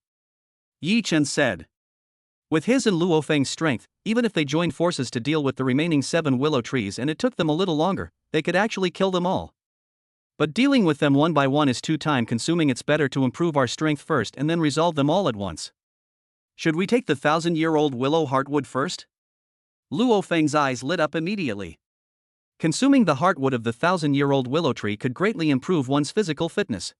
Yi Chen said. With his and Luo Feng's strength, even if they joined forces to deal with the remaining 7 willow trees and it took them a little longer, they could actually kill them all. But dealing with them one by one is too time-consuming. It's better to improve our strength first and then resolve them all at once. Should we take the 1,000-year-old willow heartwood first? Luo Feng's eyes lit up immediately. Consuming the heartwood of the 1,000-year-old willow tree could greatly improve one's physical fitness.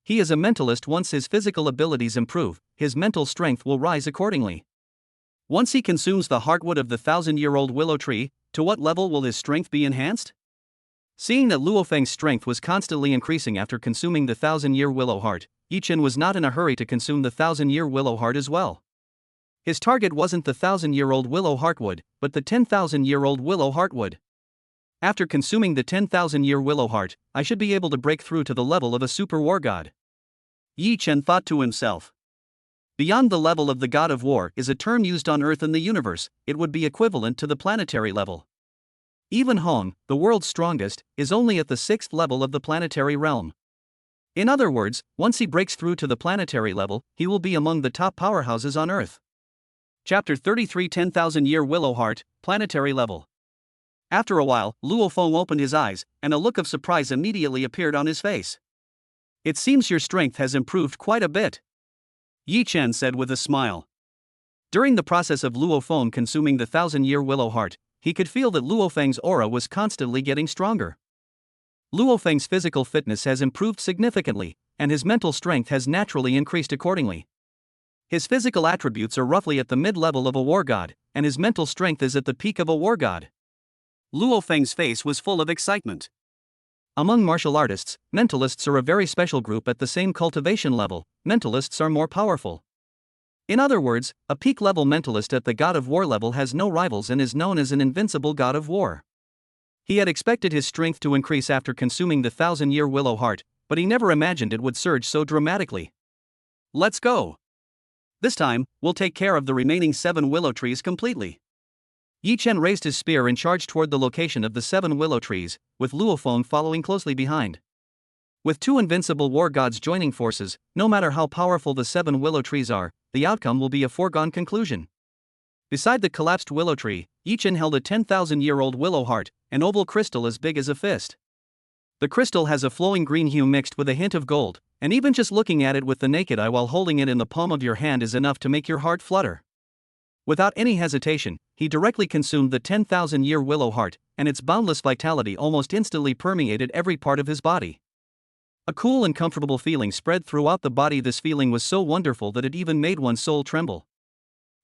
He is a mentalist. Once his physical abilities improve, his mental strength will rise accordingly. Once he consumes the heartwood of the 1,000-year-old willow tree, to what level will his strength be enhanced? Seeing that Luo Feng's strength was constantly increasing after consuming the 1,000-year willow heart, Yi Chen was not in a hurry to consume the 1,000-year willow heart as well. His target wasn't the 1,000-year-old willow heartwood, but the 10,000-year-old willow heartwood. After consuming the 10,000-year willow heart, I should be able to break through to the level of a super war god. Yi Chen thought to himself. Beyond the level of the god of war is a term used on Earth and the universe. It would be equivalent to the planetary level. Even Hong, the world's strongest, is only at the 6th level of the planetary realm. In other words, once he breaks through to the planetary level, he will be among the top powerhouses on Earth. Chapter 33 10,000-Year Willow Heart, Planetary Level. After a while, Luo Feng opened his eyes, and a look of surprise immediately appeared on his face. It seems your strength has improved quite a bit, Yi Chen said with a smile. During the process of Luo Feng consuming the 1,000-year willow heart, he could feel that Luo Feng's aura was constantly getting stronger. Luo Feng's physical fitness has improved significantly, and his mental strength has naturally increased accordingly. His physical attributes are roughly at the mid-level of a war god, and his mental strength is at the peak of a war god. Luo Feng's face was full of excitement. Among martial artists, mentalists are a very special group at the same cultivation level. Mentalists are more powerful. In other words, a peak-level mentalist at the God of War level has no rivals and is known as an invincible God of War. He had expected his strength to increase after consuming the 1,000-year willow heart, but he never imagined it would surge so dramatically. Let's go! This time, we'll take care of the remaining 7 willow trees completely. Yi Chen raised his spear and charged toward the location of the 7 willow trees, with Luo Feng following closely behind. With 2 invincible war gods joining forces, no matter how powerful the 7 willow trees are, the outcome will be a foregone conclusion. Beside the collapsed willow tree, Yi Chen held a 10,000-year-old willow heart, an oval crystal as big as a fist. The crystal has a flowing green hue mixed with a hint of gold, and even just looking at it with the naked eye while holding it in the palm of your hand is enough to make your heart flutter. Without any hesitation, he directly consumed the 10,000-year willow heart, and its boundless vitality almost instantly permeated every part of his body. A cool and comfortable feeling spread throughout the body. This feeling was so wonderful that it even made one's soul tremble.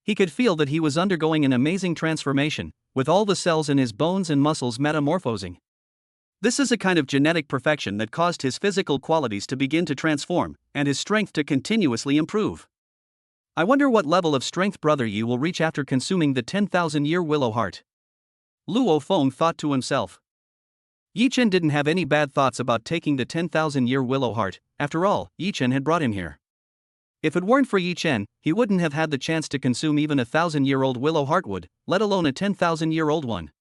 He could feel that he was undergoing an amazing transformation, with all the cells in his bones and muscles metamorphosing. This is a kind of genetic perfection that caused his physical qualities to begin to transform, and his strength to continuously improve. I wonder what level of strength Brother Yi will reach after consuming the 10,000-year willow heart. Luo Feng thought to himself. Yi Chen didn't have any bad thoughts about taking the 10,000-year willow heart. After all, Yi Chen had brought him here. If it weren't for Yi Chen, he wouldn't have had the chance to consume even a 1,000-year-old willow heartwood, let alone a 10,000-year-old one.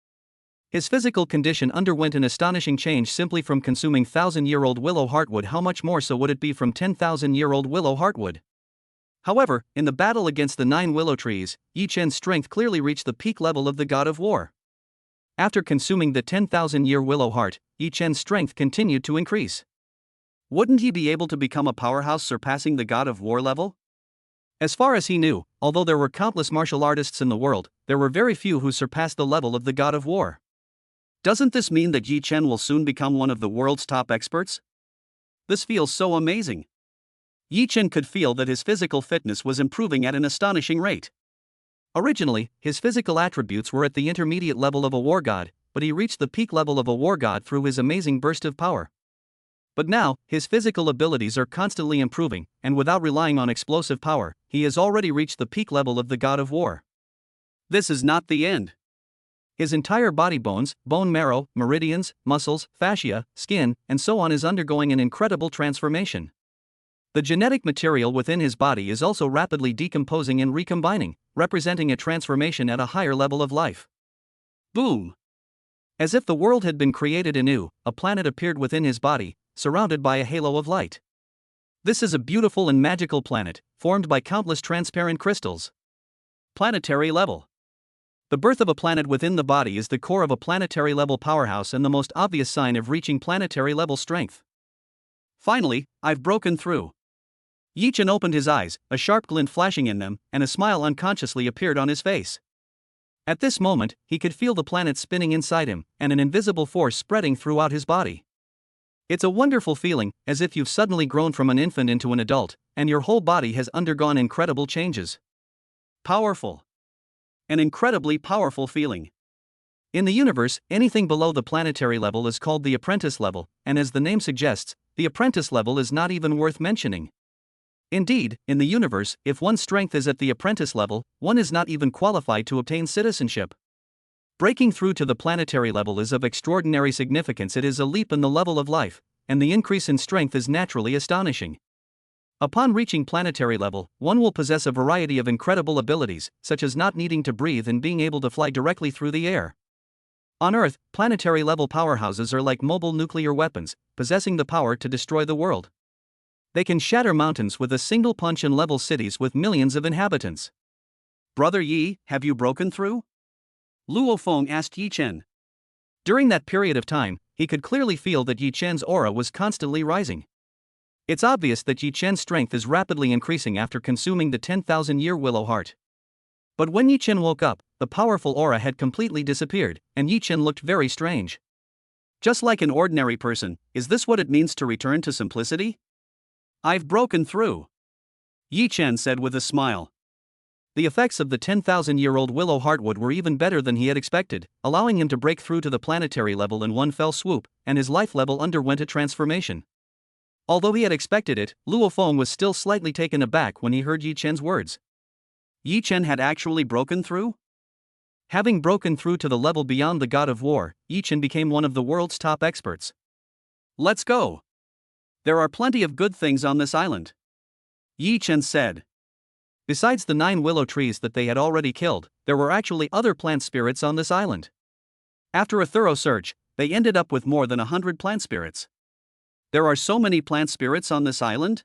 His physical condition underwent an astonishing change simply from consuming 1,000-year-old willow heartwood. How much more so would it be from 10,000-year-old willow heartwood? However, in the battle against the 9 willow trees, Yi Chen's strength clearly reached the peak level of the God of War. After consuming the 10,000-year willow heart, Yi Chen's strength continued to increase. Wouldn't he be able to become a powerhouse surpassing the God of War level? As far as he knew, although there were countless martial artists in the world, there were very few who surpassed the level of the God of War. Doesn't this mean that Yi Chen will soon become one of the world's top experts? This feels so amazing. Yi Chen could feel that his physical fitness was improving at an astonishing rate. Originally, his physical attributes were at the intermediate level of a war god, but he reached the peak level of a war god through his amazing burst of power. But now, his physical abilities are constantly improving, and without relying on explosive power, he has already reached the peak level of the God of War. This is not the end. His entire body bones, bone marrow, meridians, muscles, fascia, skin, and so on is undergoing an incredible transformation. The genetic material within his body is also rapidly decomposing and recombining, representing a transformation at a higher level of life. Boom! As if the world had been created anew, a planet appeared within his body, surrounded by a halo of light. This is a beautiful and magical planet, formed by countless transparent crystals. Planetary level. The birth of a planet within the body is the core of a planetary-level powerhouse and the most obvious sign of reaching planetary-level strength. Finally, I've broken through. Yi Chen opened his eyes, a sharp glint flashing in them, and a smile unconsciously appeared on his face. At this moment, he could feel the planet spinning inside him, and an invisible force spreading throughout his body. It's a wonderful feeling, as if you've suddenly grown from an infant into an adult, and your whole body has undergone incredible changes. Powerful. An incredibly powerful feeling. In the universe, anything below the planetary level is called the apprentice level, and as the name suggests, the apprentice level is not even worth mentioning. Indeed, in the universe, if one's strength is at the apprentice level, one is not even qualified to obtain citizenship. Breaking through to the planetary level is of extraordinary significance. It is a leap in the level of life, and the increase in strength is naturally astonishing. Upon reaching planetary level, one will possess a variety of incredible abilities, such as not needing to breathe and being able to fly directly through the air. On Earth, planetary-level powerhouses are like mobile nuclear weapons, possessing the power to destroy the world. They can shatter mountains with a single punch and level cities with millions of inhabitants. Brother Yi, have you broken through? Luo Feng asked Yi Chen. During that period of time, he could clearly feel that Yi Chen's aura was constantly rising. It's obvious that Yi Chen's strength is rapidly increasing after consuming the 10,000-year willow heart. But when Yi Chen woke up, the powerful aura had completely disappeared, and Yi Chen looked very strange. Just like an ordinary person, is this what it means to return to simplicity? I've broken through, Yi Chen said with a smile. The effects of the 10,000-year-old willow heartwood were even better than he had expected, allowing him to break through to the planetary level in one fell swoop, and his life level underwent a transformation. Although he had expected it, Luo Feng was still slightly taken aback when he heard Yi Chen's words. Yi Chen had actually broken through? Having broken through to the level beyond the god of war, Yi Chen became one of the world's top experts. Let's go. There are plenty of good things on this island, Yi Chen said. Besides the 9 willow trees that they had already killed, there were actually other plant spirits on this island. After a thorough search, they ended up with more than 100 plant spirits. There are so many plant spirits on this island?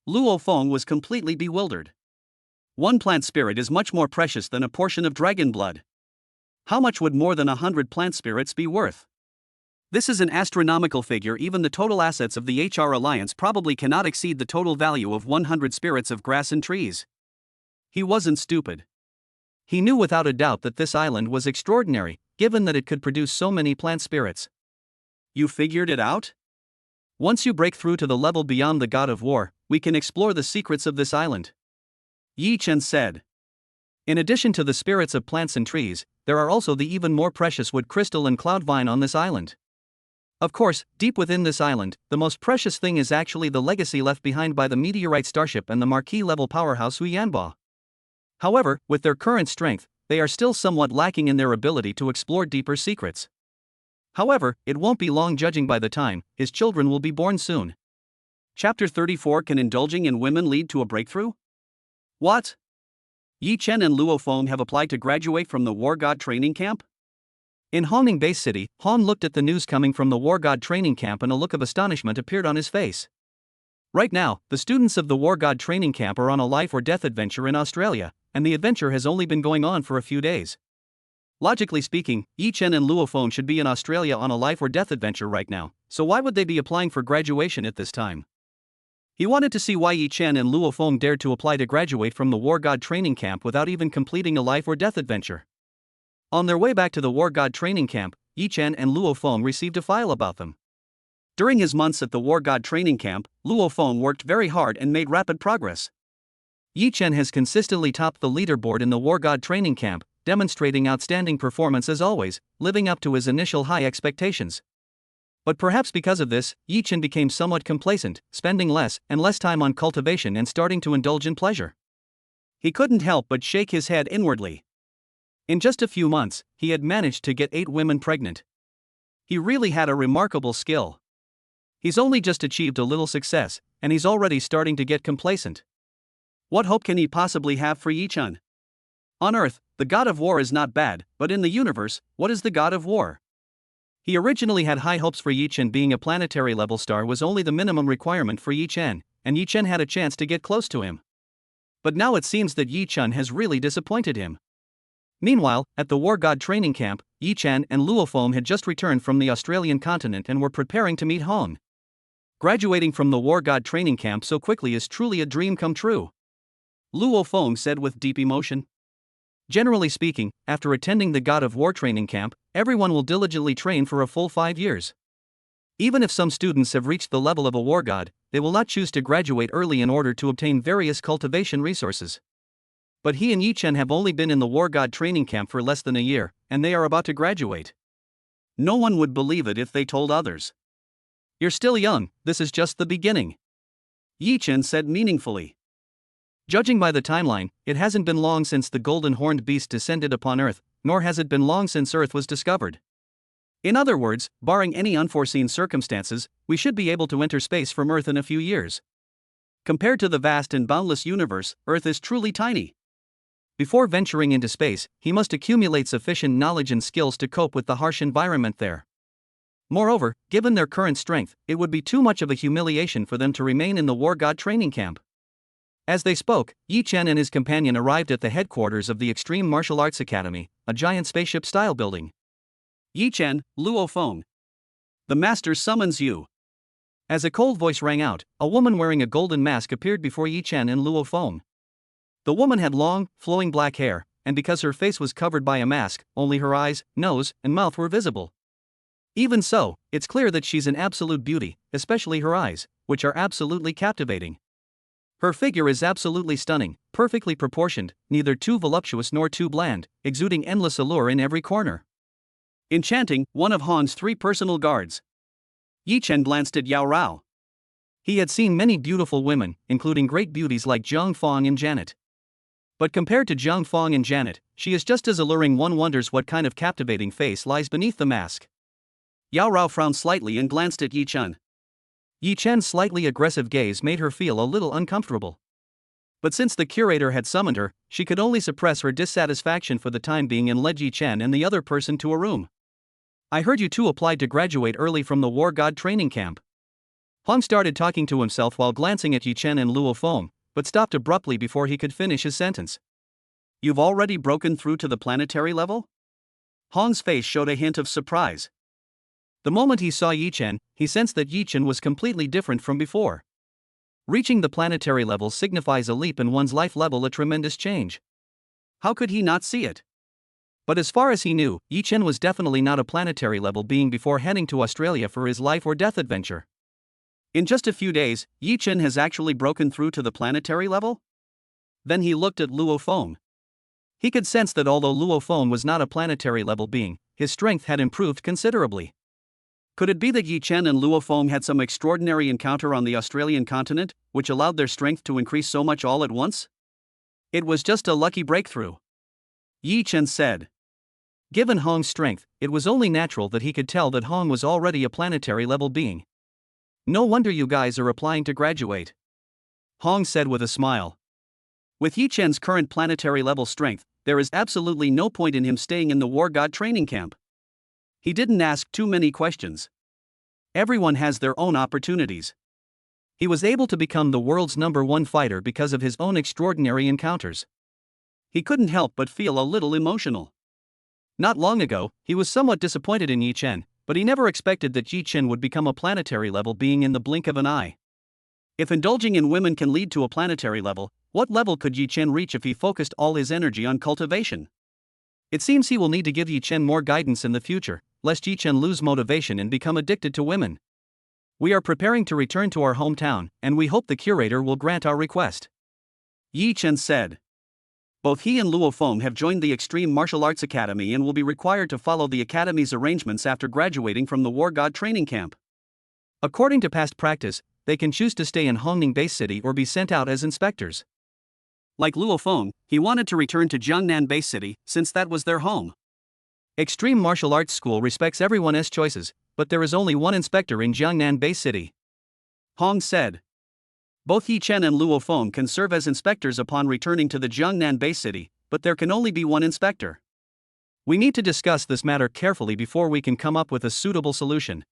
Luo Feng was completely bewildered. One plant spirit is much more precious than a portion of dragon blood. How much would more than 100 plant spirits be worth? This is an astronomical figure. Even the total assets of the HR Alliance probably cannot exceed the total value of 100 spirits of grass and trees. He wasn't stupid. He knew without a doubt that this island was extraordinary, given that it could produce so many plant spirits. You figured it out? Once you break through to the level beyond the god of war, we can explore the secrets of this island, Yi Chen said. In addition to the spirits of plants and trees, there are also the even more precious wood crystal and cloud vine on this island. Of course, deep within this island, the most precious thing is actually the legacy left behind by the meteorite starship and the marquee-level powerhouse Huyanba. However, with their current strength, they are still somewhat lacking in their ability to explore deeper secrets. However, it won't be long judging by the time his children will be born soon. Chapter 34. Can indulging in women lead to a breakthrough? What? Yi Chen and Luo Feng have applied to graduate from the War God training camp? In Hongning Base City, Han looked at the news coming from the War God training camp and a look of astonishment appeared on his face. Right now, the students of the War God training camp are on a life or death adventure in Australia, and the adventure has only been going on for a few days. Logically speaking, Yi Chen and Luo Feng should be in Australia on a life or death adventure right now, so why would they be applying for graduation at this time? He wanted to see why Yi Chen and Luo Feng dared to apply to graduate from the War God training camp without even completing a life or death adventure. On their way back to the War God training camp, Yi Chen and Luo Feng received a file about them. During his months at the War God training camp, Luo Feng worked very hard and made rapid progress. Yi Chen has consistently topped the leaderboard in the War God training camp, demonstrating outstanding performance as always, living up to his initial high expectations. But perhaps because of this, Yi Chen became somewhat complacent, spending less and less time on cultivation and starting to indulge in pleasure. He couldn't help but shake his head inwardly. In just a few months, he had managed to get 8 women pregnant. He really had a remarkable skill. He's only just achieved a little success, and he's already starting to get complacent. What hope can he possibly have for Yi Chen? On Earth, the god of war is not bad, but in the universe, what is the god of war? He originally had high hopes for Yi Chen. Being a planetary level star was only the minimum requirement for Yi Chen, and Yi Chen had a chance to get close to him. But now it seems that Yi Chen has really disappointed him. Meanwhile, at the War God training camp, Yi Chen and Luo Feng had just returned from the Australian continent and were preparing to meet Hong. Graduating from the War God training camp so quickly is truly a dream come true, Luo Feng said with deep emotion. Generally speaking, after attending the God of War training camp, everyone will diligently train for a full 5 years. Even if some students have reached the level of a war god, they will not choose to graduate early in order to obtain various cultivation resources. But he and Yi Chen have only been in the War God training camp for less than a year, and they are about to graduate. No one would believe it if they told others. You're still young, this is just the beginning, Yi Chen said meaningfully. Judging by the timeline, it hasn't been long since the golden horned beast descended upon Earth, nor has it been long since Earth was discovered. In other words, barring any unforeseen circumstances, we should be able to enter space from Earth in a few years. Compared to the vast and boundless universe, Earth is truly tiny. Before venturing into space, he must accumulate sufficient knowledge and skills to cope with the harsh environment there. Moreover, given their current strength, it would be too much of a humiliation for them to remain in the War God training camp. As they spoke, Yi Chen and his companion arrived at the headquarters of the Extreme Martial Arts Academy, a giant spaceship-style building. Yi Chen, Luo Feng. The master summons you. As a cold voice rang out, a woman wearing a golden mask appeared before Yi Chen and Luo Feng. The woman had long, flowing black hair, and because her face was covered by a mask, only her eyes, nose, and mouth were visible. Even so, it's clear that she's an absolute beauty, especially her eyes, which are absolutely captivating. Her figure is absolutely stunning, perfectly proportioned, neither too voluptuous nor too bland, exuding endless allure in every corner. Enchanting, one of Han's 3 personal guards. Yi Chen glanced at Yao Rao. He had seen many beautiful women, including great beauties like Zhang Fong and Janet. But compared to Zhang Fong and Janet, she is just as alluring. One wonders what kind of captivating face lies beneath the mask. Yao Rao frowned slightly and glanced at Yi Chen. Yi Chen's slightly aggressive gaze made her feel a little uncomfortable. But since the curator had summoned her, she could only suppress her dissatisfaction for the time being and led Yi Chen and the other person to a room. I heard you two applied to graduate early from the War God training camp. Hong started talking to himself while glancing at Yi Chen and Luo Feng, but stopped abruptly before he could finish his sentence. You've already broken through to the planetary level? Hong's face showed a hint of surprise. The moment he saw Yi Chen, he sensed that Yi Chen was completely different from before. Reaching the planetary level signifies a leap in one's life level, a tremendous change. How could he not see it? But as far as he knew, Yi Chen was definitely not a planetary level being before heading to Australia for his life or death adventure. In just a few days, Yi Chen has actually broken through to the planetary level? Then he looked at Luo Feng. He could sense that although Luo Feng was not a planetary level being, his strength had improved considerably. Could it be that Yi Chen and Luo Feng had some extraordinary encounter on the Australian continent, which allowed their strength to increase so much all at once? It was just a lucky breakthrough. Yi Chen said. Given Hong's strength, it was only natural that he could tell that Hong was already a planetary level being. No wonder you guys are applying to graduate. Hong said with a smile. With Yi Chen's current planetary level strength, there is absolutely no point in him staying in the War God training camp. He didn't ask too many questions. Everyone has their own opportunities. He was able to become the world's #1 fighter because of his own extraordinary encounters. He couldn't help but feel a little emotional. Not long ago, he was somewhat disappointed in Yi Chen, but he never expected that Yi Chen would become a planetary level being in the blink of an eye. If indulging in women can lead to a planetary level, what level could Yi Chen reach if he focused all his energy on cultivation? It seems he will need to give Yi Chen more guidance in the future, lest Yi Chen lose motivation and become addicted to women. We are preparing to return to our hometown, and we hope the curator will grant our request. Yi Chen said. Both he and Luo Feng have joined the Extreme Martial Arts Academy and will be required to follow the academy's arrangements after graduating from the War God training camp. According to past practice, they can choose to stay in Hongning Base City or be sent out as inspectors. Like Luo Feng, he wanted to return to Jiangnan Base City, since that was their home. Extreme Martial Arts School respects everyone's choices, but there is only one inspector in Jiangnan Base City. Hong said. Both Yi Chen and Luo Feng can serve as inspectors upon returning to the Jiangnan Base City, but there can only be one inspector. We need to discuss this matter carefully before we can come up with a suitable solution.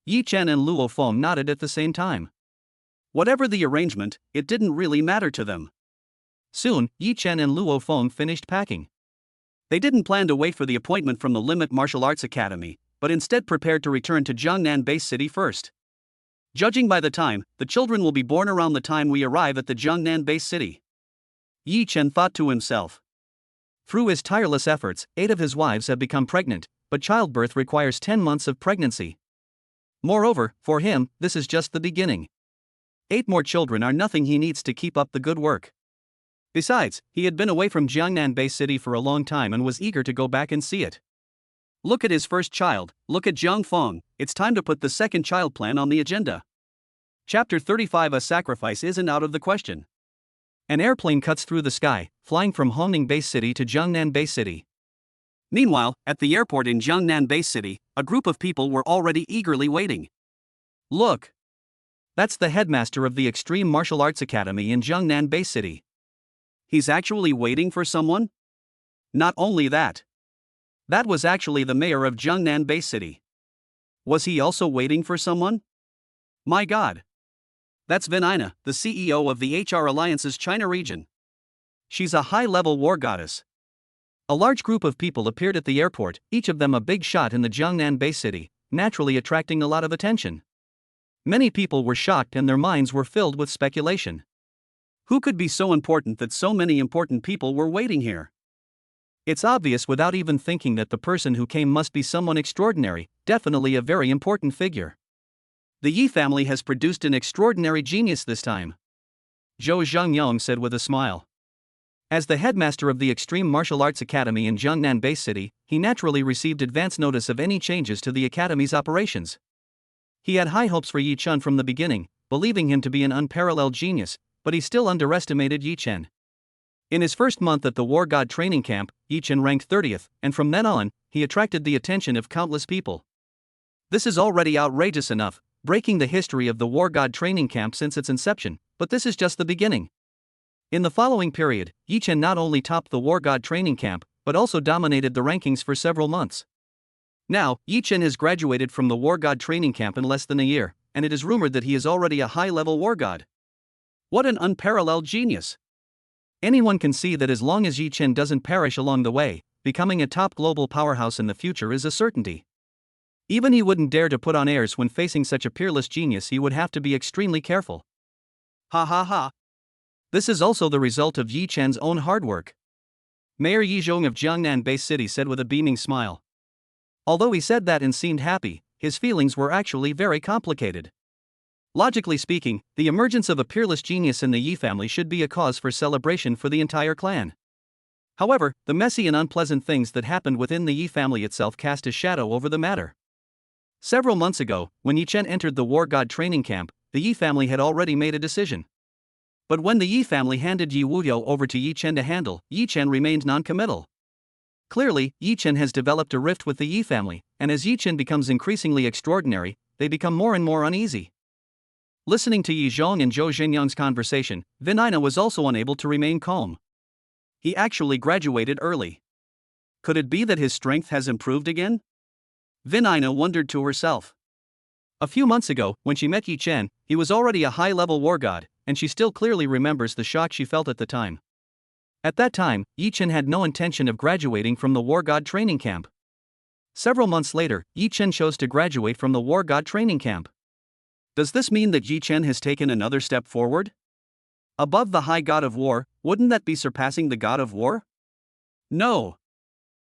Yi Chen and Luo Feng nodded at the same time. Whatever the arrangement, it didn't really matter to them. Soon, Yi Chen and Luo Feng finished packing. They didn't plan to wait for the appointment from the Limit Martial Arts Academy, but instead prepared to return to Jiangnan Base City first. Judging by the time, the children will be born around the time we arrive at the Jiangnan Base City. Yi Chen thought to himself. Through his tireless efforts, 8 of his wives have become pregnant, but childbirth requires 10 months of pregnancy. Moreover, for him, this is just the beginning. 8 more children are nothing he needs to keep up the good work. Besides, he had been away from Jiangnan Base City for a long time and was eager to go back and see it. Look at his first child, look at Zhang Fong, it's time to put the second child plan on the agenda. Chapter 35. A sacrifice isn't out of the question. An airplane cuts through the sky, flying from Hongning Base City to Jiangnan Base City. Meanwhile, at the airport in Jiangnan Base City, a group of people were already eagerly waiting. Look! That's the headmaster of the Extreme Martial Arts Academy in Jiangnan Base City. He's actually waiting for someone? Not only that. That was actually the mayor of Jiangnan Base City. Was he also waiting for someone? My God! That's Venina, the CEO of the HR Alliance's China region. She's a high-level war goddess. A large group of people appeared at the airport, each of them a big shot in the Jiangnan Base City, naturally attracting a lot of attention. Many people were shocked and their minds were filled with speculation. Who could be so important that so many important people were waiting here? It's obvious without even thinking that the person who came must be someone extraordinary, definitely a very important figure. The Yi family has produced an extraordinary genius this time, Zhou Zhengyong said with a smile. As the headmaster of the Extreme Martial Arts Academy in Jiangnan Base City, he naturally received advance notice of any changes to the academy's operations. He had high hopes for Yi Chen from the beginning, believing him to be an unparalleled genius, but he still underestimated Yi Chen. In his first month at the War God training camp, Yi Chen ranked 30th, and from then on, he attracted the attention of countless people. This is already outrageous enough, breaking the history of the War God training camp since its inception, but this is just the beginning. In the following period, Yi Chen not only topped the War God training camp, but also dominated the rankings for several months. Now, Yi Chen has graduated from the War God training camp in less than a year, and it is rumored that he is already a high-level war god. What an unparalleled genius! Anyone can see that as long as Yi Chen doesn't perish along the way, becoming a top global powerhouse in the future is a certainty. Even he wouldn't dare to put on airs when facing such a peerless genius. He would have to be extremely careful. Ha ha ha. This is also the result of Yi Chen's own hard work, Mayor Yi Zhong of Jiangnan Base City said with a beaming smile. Although he said that and seemed happy, his feelings were actually very complicated. Logically speaking, the emergence of a peerless genius in the Yi family should be a cause for celebration for the entire clan. However, the messy and unpleasant things that happened within the Yi family itself cast a shadow over the matter. Several months ago, when Yi Chen entered the War God training camp, the Yi family had already made a decision. But when the Yi family handed Yi Wuyo over to Yi Chen to handle, Yi Chen remained non-committal. Clearly, Yi Chen has developed a rift with the Yi family, and as Yi Chen becomes increasingly extraordinary, they become more and more uneasy. Listening to Yi Zhong and Zhou Zhengyang's conversation, Vinina was also unable to remain calm. He actually graduated early. Could it be that his strength has improved again? Vinina wondered to herself. A few months ago, when she met Yi Chen, he was already a high-level war god, and she still clearly remembers the shock she felt at the time. At that time, Yi Chen had no intention of graduating from the War God training camp. Several months later, Yi Chen chose to graduate from the War God training camp. Does this mean that Yi Chen has taken another step forward? Above the high god of war, wouldn't that be surpassing the god of war? No.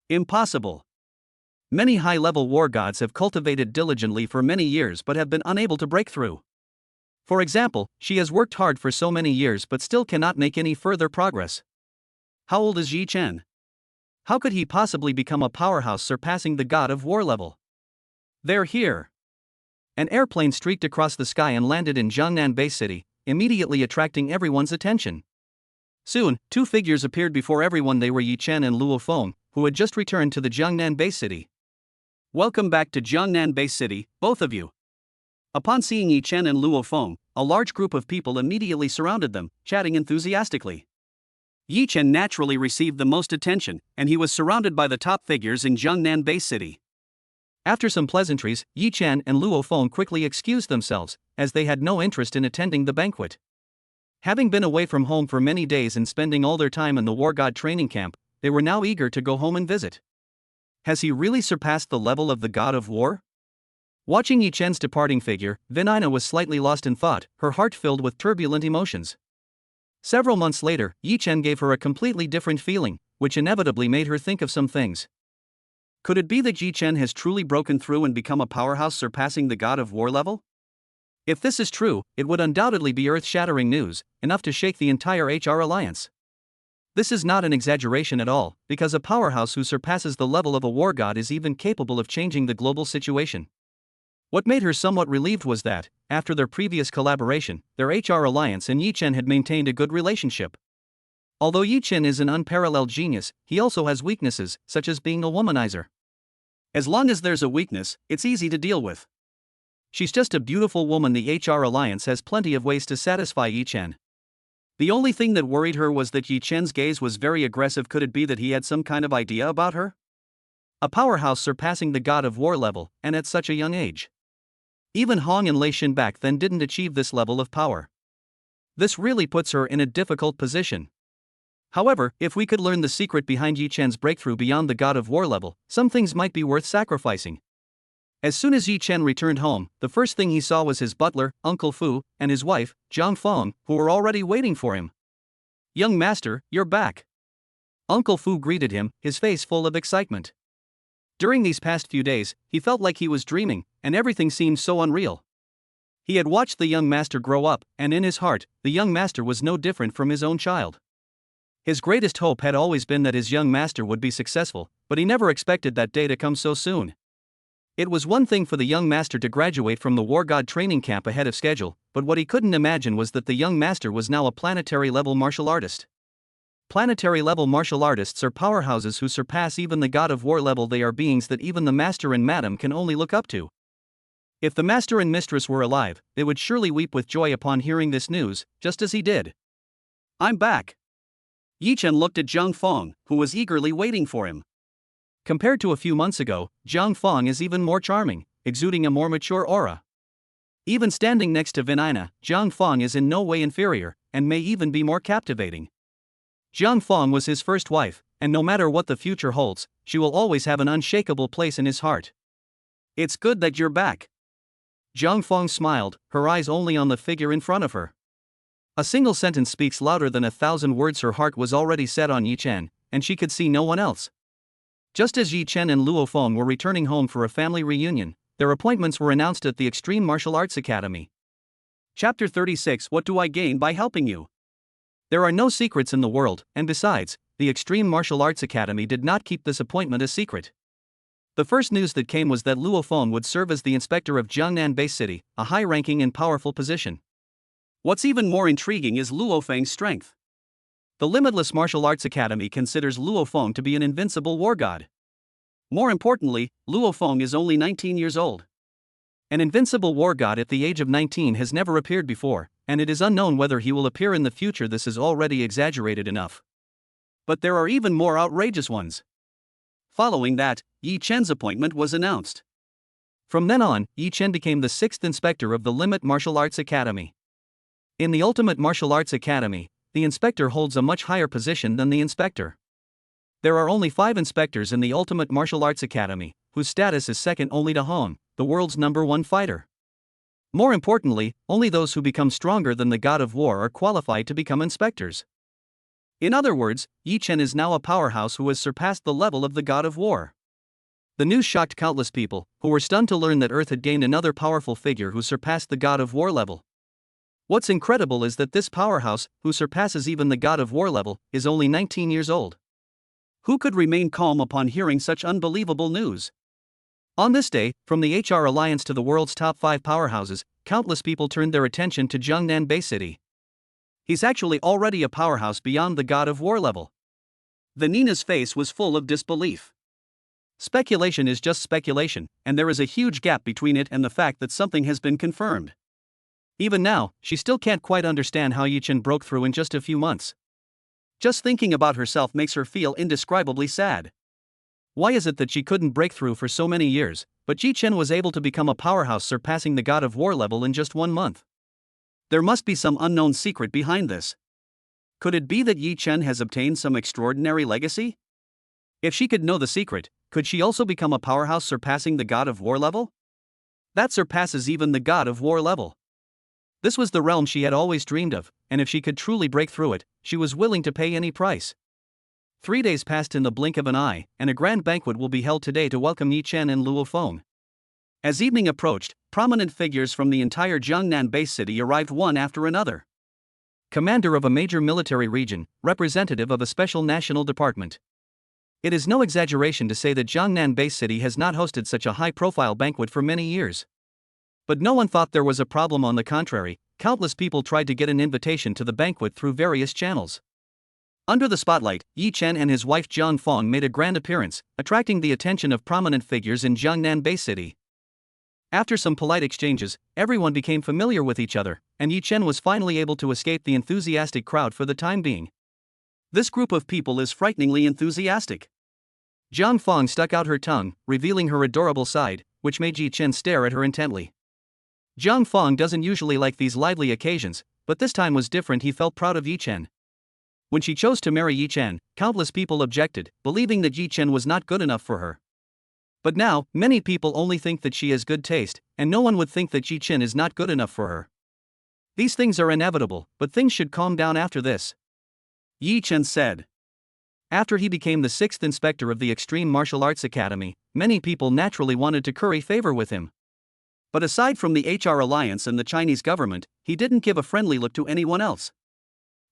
Impossible. Many high-level war gods have cultivated diligently for many years but have been unable to break through. For example, she has worked hard for so many years but still cannot make any further progress. How old is Yi Chen? How could he possibly become a powerhouse surpassing the god of war level? They're here. An airplane streaked across the sky and landed in Jiangnan Base City, immediately attracting everyone's attention. Soon, two figures appeared before everyone. They were Yi Chen and Luo Feng, who had just returned to the Jiangnan Base City. Welcome back to Jiangnan Base City, both of you. Upon seeing Yi Chen and Luo Feng, a large group of people immediately surrounded them, chatting enthusiastically. Yi Chen naturally received the most attention, and he was surrounded by the top figures in Jiangnan Base City. After some pleasantries, Yi Chen and Luo Feng quickly excused themselves, as they had no interest in attending the banquet. Having been away from home for many days and spending all their time in the War God training camp, they were now eager to go home and visit. Has he really surpassed the level of the god of war? Watching Yi Chen's departing figure, Vinina was slightly lost in thought, her heart filled with turbulent emotions. Several months later, Yi Chen gave her a completely different feeling, which inevitably made her think of some things. Could it be that Yi Chen has truly broken through and become a powerhouse surpassing the god of war level? If this is true, it would undoubtedly be earth-shattering news, enough to shake the entire HR alliance. This is not an exaggeration at all, because a powerhouse who surpasses the level of a war god is even capable of changing the global situation. What made her somewhat relieved was that, after their previous collaboration, their HR alliance and Yi Chen had maintained a good relationship. Although Yi Chen is an unparalleled genius, he also has weaknesses, such as being a womanizer. As long as there's a weakness, it's easy to deal with. She's just a beautiful woman. The HR alliance has plenty of ways to satisfy Yi Chen. The only thing that worried her was that Yi Chen's gaze was very aggressive. Could it be that he had some kind of idea about her? A powerhouse surpassing the god of war level, and at such a young age. Even Hong and Lei Shin back then didn't achieve this level of power. This really puts her in a difficult position. However, if we could learn the secret behind Yi Chen's breakthrough beyond the god of war level, some things might be worth sacrificing. As soon as Yi Chen returned home, the first thing he saw was his butler, Uncle Fu, and his wife, Zhang Feng, who were already waiting for him. "Young master, you're back." Uncle Fu greeted him, his face full of excitement. During these past few days, he felt like he was dreaming, and everything seemed so unreal. He had watched the young master grow up, and in his heart, the young master was no different from his own child. His greatest hope had always been that his young master would be successful, but he never expected that day to come so soon. It was one thing for the young master to graduate from the War God training camp ahead of schedule, but what he couldn't imagine was that the young master was now a planetary-level martial artist. Planetary-level martial artists are powerhouses who surpass even the God of War level. They are beings that even the master and madam can only look up to. If the master and mistress were alive, they would surely weep with joy upon hearing this news, just as he did. "I'm back." Yi Chen looked at Zhang Fong, who was eagerly waiting for him. Compared to a few months ago, Zhang Fong is even more charming, exuding a more mature aura. Even standing next to Vinina, Zhang Fong is in no way inferior, and may even be more captivating. Zhang Fong was his first wife, and no matter what the future holds, she will always have an unshakable place in his heart. "It's good that you're back." Zhang Fong smiled, her eyes only on the figure in front of her. A single sentence speaks louder than 1,000 words. Her heart was already set on Yi Chen, and she could see no one else. Just as Yi Chen and Luo Feng were returning home for a family reunion, their appointments were announced at the Extreme Martial Arts Academy. Chapter 36. What do I gain by helping you? There are no secrets in the world, and besides, the Extreme Martial Arts Academy did not keep this appointment a secret. The first news that came was that Luo Feng would serve as the inspector of Jiangnan Base City, a high-ranking and powerful position. What's even more intriguing is Luo Feng's strength. The Limitless Martial Arts Academy considers Luo Feng to be an invincible war god. More importantly, Luo Feng is only 19 years old. An invincible war god at the age of 19 has never appeared before, and it is unknown whether he will appear in the future. This is already exaggerated enough. But there are even more outrageous ones. Following that, Yi Chen's appointment was announced. From then on, Yi Chen became the 6th inspector of the Limit Martial Arts Academy. In the Ultimate Martial Arts Academy, the inspector holds a much higher position than the inspector. There are only 5 inspectors in the Ultimate Martial Arts Academy, whose status is second only to Hong, the world's #1 fighter. More importantly, only those who become stronger than the God of War are qualified to become inspectors. In other words, Yi Chen is now a powerhouse who has surpassed the level of the God of War. The news shocked countless people, who were stunned to learn that Earth had gained another powerful figure who surpassed the God of War level. What's incredible is that this powerhouse, who surpasses even the God of War level, is only 19 years old. Who could remain calm upon hearing such unbelievable news? On this day, from the HR Alliance to the world's top 5 powerhouses, countless people turned their attention to Jiangnan Base City. He's actually already a powerhouse beyond the God of War level. Nina's face was full of disbelief. Speculation is just speculation, and there is a huge gap between it and the fact that something has been confirmed. Even now, she still can't quite understand how Yi Chen broke through in just a few months. Just thinking about herself makes her feel indescribably sad. Why is it that she couldn't break through for so many years, but Yi Chen was able to become a powerhouse surpassing the God of War level in just 1 month? There must be some unknown secret behind this. Could it be that Yi Chen has obtained some extraordinary legacy? If she could know the secret, could she also become a powerhouse surpassing the God of War level? That surpasses even the God of War level. This was the realm she had always dreamed of, and if she could truly break through it, she was willing to pay any price. 3 days passed in the blink of an eye, and a grand banquet will be held today to welcome Yi Chen and Luo Feng. As evening approached, prominent figures from the entire Jiangnan Base City arrived one after another. Commander of a major military region, representative of a special national department. It is no exaggeration to say that Jiangnan Base City has not hosted such a high-profile banquet for many years. But no one thought there was a problem. On the contrary, countless people tried to get an invitation to the banquet through various channels. Under the spotlight, Yi Chen and his wife Zhang Fong made a grand appearance, attracting the attention of prominent figures in Jiangnan Base City. After some polite exchanges, everyone became familiar with each other, and Yi Chen was finally able to escape the enthusiastic crowd for the time being. This group of people is frighteningly enthusiastic. Zhang Fong stuck out her tongue, revealing her adorable side, which made Yi Chen stare at her intently. Zhang Fong doesn't usually like these lively occasions, but this time was different. He felt proud of Yi Chen. When she chose to marry Yi Chen, countless people objected, believing that Yi Chen was not good enough for her. But now, many people only think that she has good taste, and no one would think that Yi Chen is not good enough for her. These things are inevitable, but things should calm down after this. Yi Chen said. After he became the sixth inspector of the Extreme Martial Arts Academy, many people naturally wanted to curry favor with him. But aside from the HR Alliance and the Chinese government, he didn't give a friendly look to anyone else.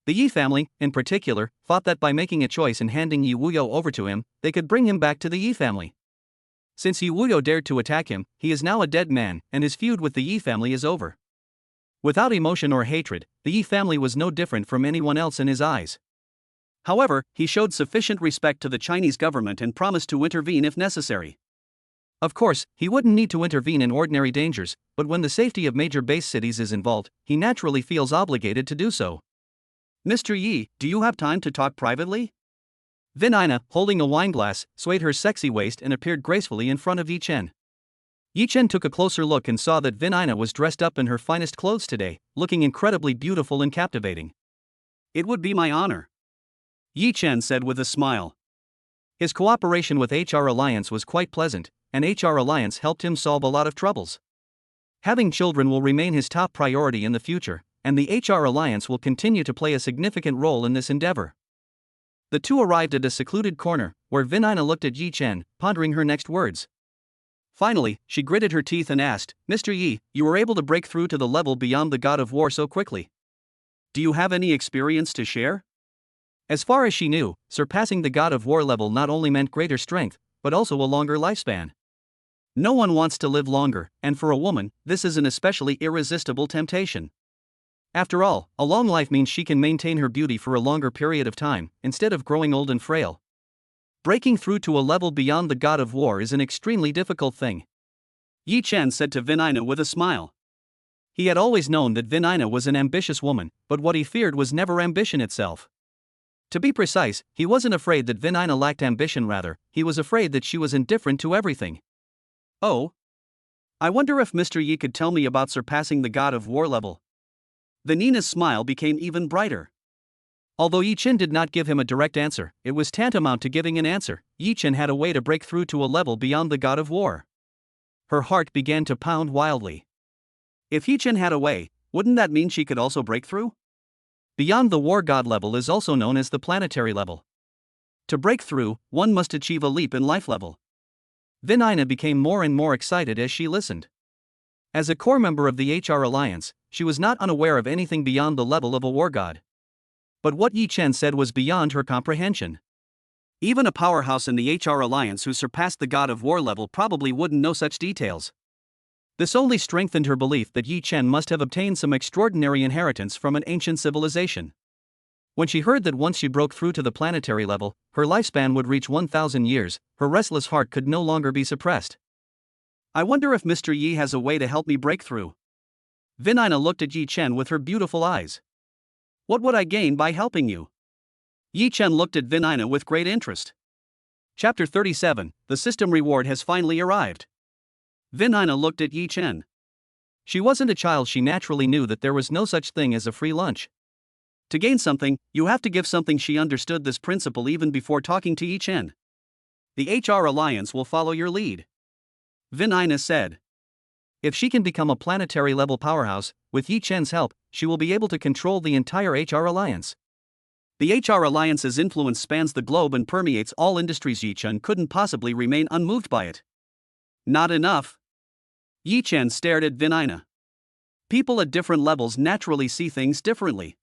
The Yi family, in particular, thought that by making a choice and handing Yi Wuyo over to him, they could bring him back to the Yi family. Since Yi Wuyo dared to attack him, he is now a dead man, and his feud with the Yi family is over. Without emotion or hatred, the Yi family was no different from anyone else in his eyes. However, he showed sufficient respect to the Chinese government and promised to intervene if necessary. Of course, he wouldn't need to intervene in ordinary dangers, but when the safety of major base cities is involved, he naturally feels obligated to do so. "Mr. Yi, do you have time to talk privately?" Vin Ina, holding a wineglass, swayed her sexy waist and appeared gracefully in front of Yi Chen. Yi Chen took a closer look and saw that Vin Ina was dressed up in her finest clothes today, looking incredibly beautiful and captivating. "It would be my honor," Yi Chen said with a smile. His cooperation with HR Alliance was quite pleasant, and HR Alliance helped him solve a lot of troubles. Having children will remain his top priority in the future, and the HR Alliance will continue to play a significant role in this endeavor. The two arrived at a secluded corner, where Vin Ina looked at Yi Chen, pondering her next words. Finally, she gritted her teeth and asked, "Mr. Yi, you were able to break through to the level beyond the God of War so quickly. Do you have any experience to share?" As far as she knew, surpassing the God of War level not only meant greater strength, but also a longer lifespan. No one wants to live longer, and for a woman, this is an especially irresistible temptation. After all, a long life means she can maintain her beauty for a longer period of time, instead of growing old and frail. Breaking through to a level beyond the God of War is an extremely difficult thing, Yi Chen said to Vin Ina with a smile. He had always known that Vin Ina was an ambitious woman, but what he feared was never ambition itself. To be precise, he wasn't afraid that Vin Ina lacked ambition, rather, he was afraid that she was indifferent to everything. "Oh? I wonder if Mr. Yi could tell me about surpassing the God of War level." Vin Ina's smile became even brighter. Although Yi Chen did not give him a direct answer, it was tantamount to giving an answer. Yi Chen had a way to break through to a level beyond the God of War. Her heart began to pound wildly. If Yi Chen had a way, wouldn't that mean she could also break through? Beyond the War God level is also known as the planetary level. To break through, one must achieve a leap in life level. Vin Ina became more and more excited as she listened. As a core member of the HR Alliance, she was not unaware of anything beyond the level of a war god. But what Yi Chen said was beyond her comprehension. Even a powerhouse in the HR Alliance who surpassed the God of War level probably wouldn't know such details. This only strengthened her belief that Yi Chen must have obtained some extraordinary inheritance from an ancient civilization. When she heard that once she broke through to the planetary level, her lifespan would reach 1,000 years, her restless heart could no longer be suppressed. "I wonder if Mr. Yi has a way to help me break through." Vin Ina looked at Yi Chen with her beautiful eyes. "What would I gain by helping you?" Yi Chen looked at Vin Ina with great interest. Chapter 37, The System Reward has finally arrived. Vin Ina looked at Yi Chen. She wasn't a child, she naturally knew that there was no such thing as a free lunch. To gain something, you have to give something. She understood this principle even before talking to Yi Chen. "The HR Alliance will follow your lead," Vin Ina said. If she can become a planetary level powerhouse, with Yi Chen's help, she will be able to control the entire HR Alliance. The HR Alliance's influence spans the globe and permeates all industries. Yi Chen couldn't possibly remain unmoved by it. Not enough. Yi Chen stared at Vin Ina. People at different levels naturally see things differently.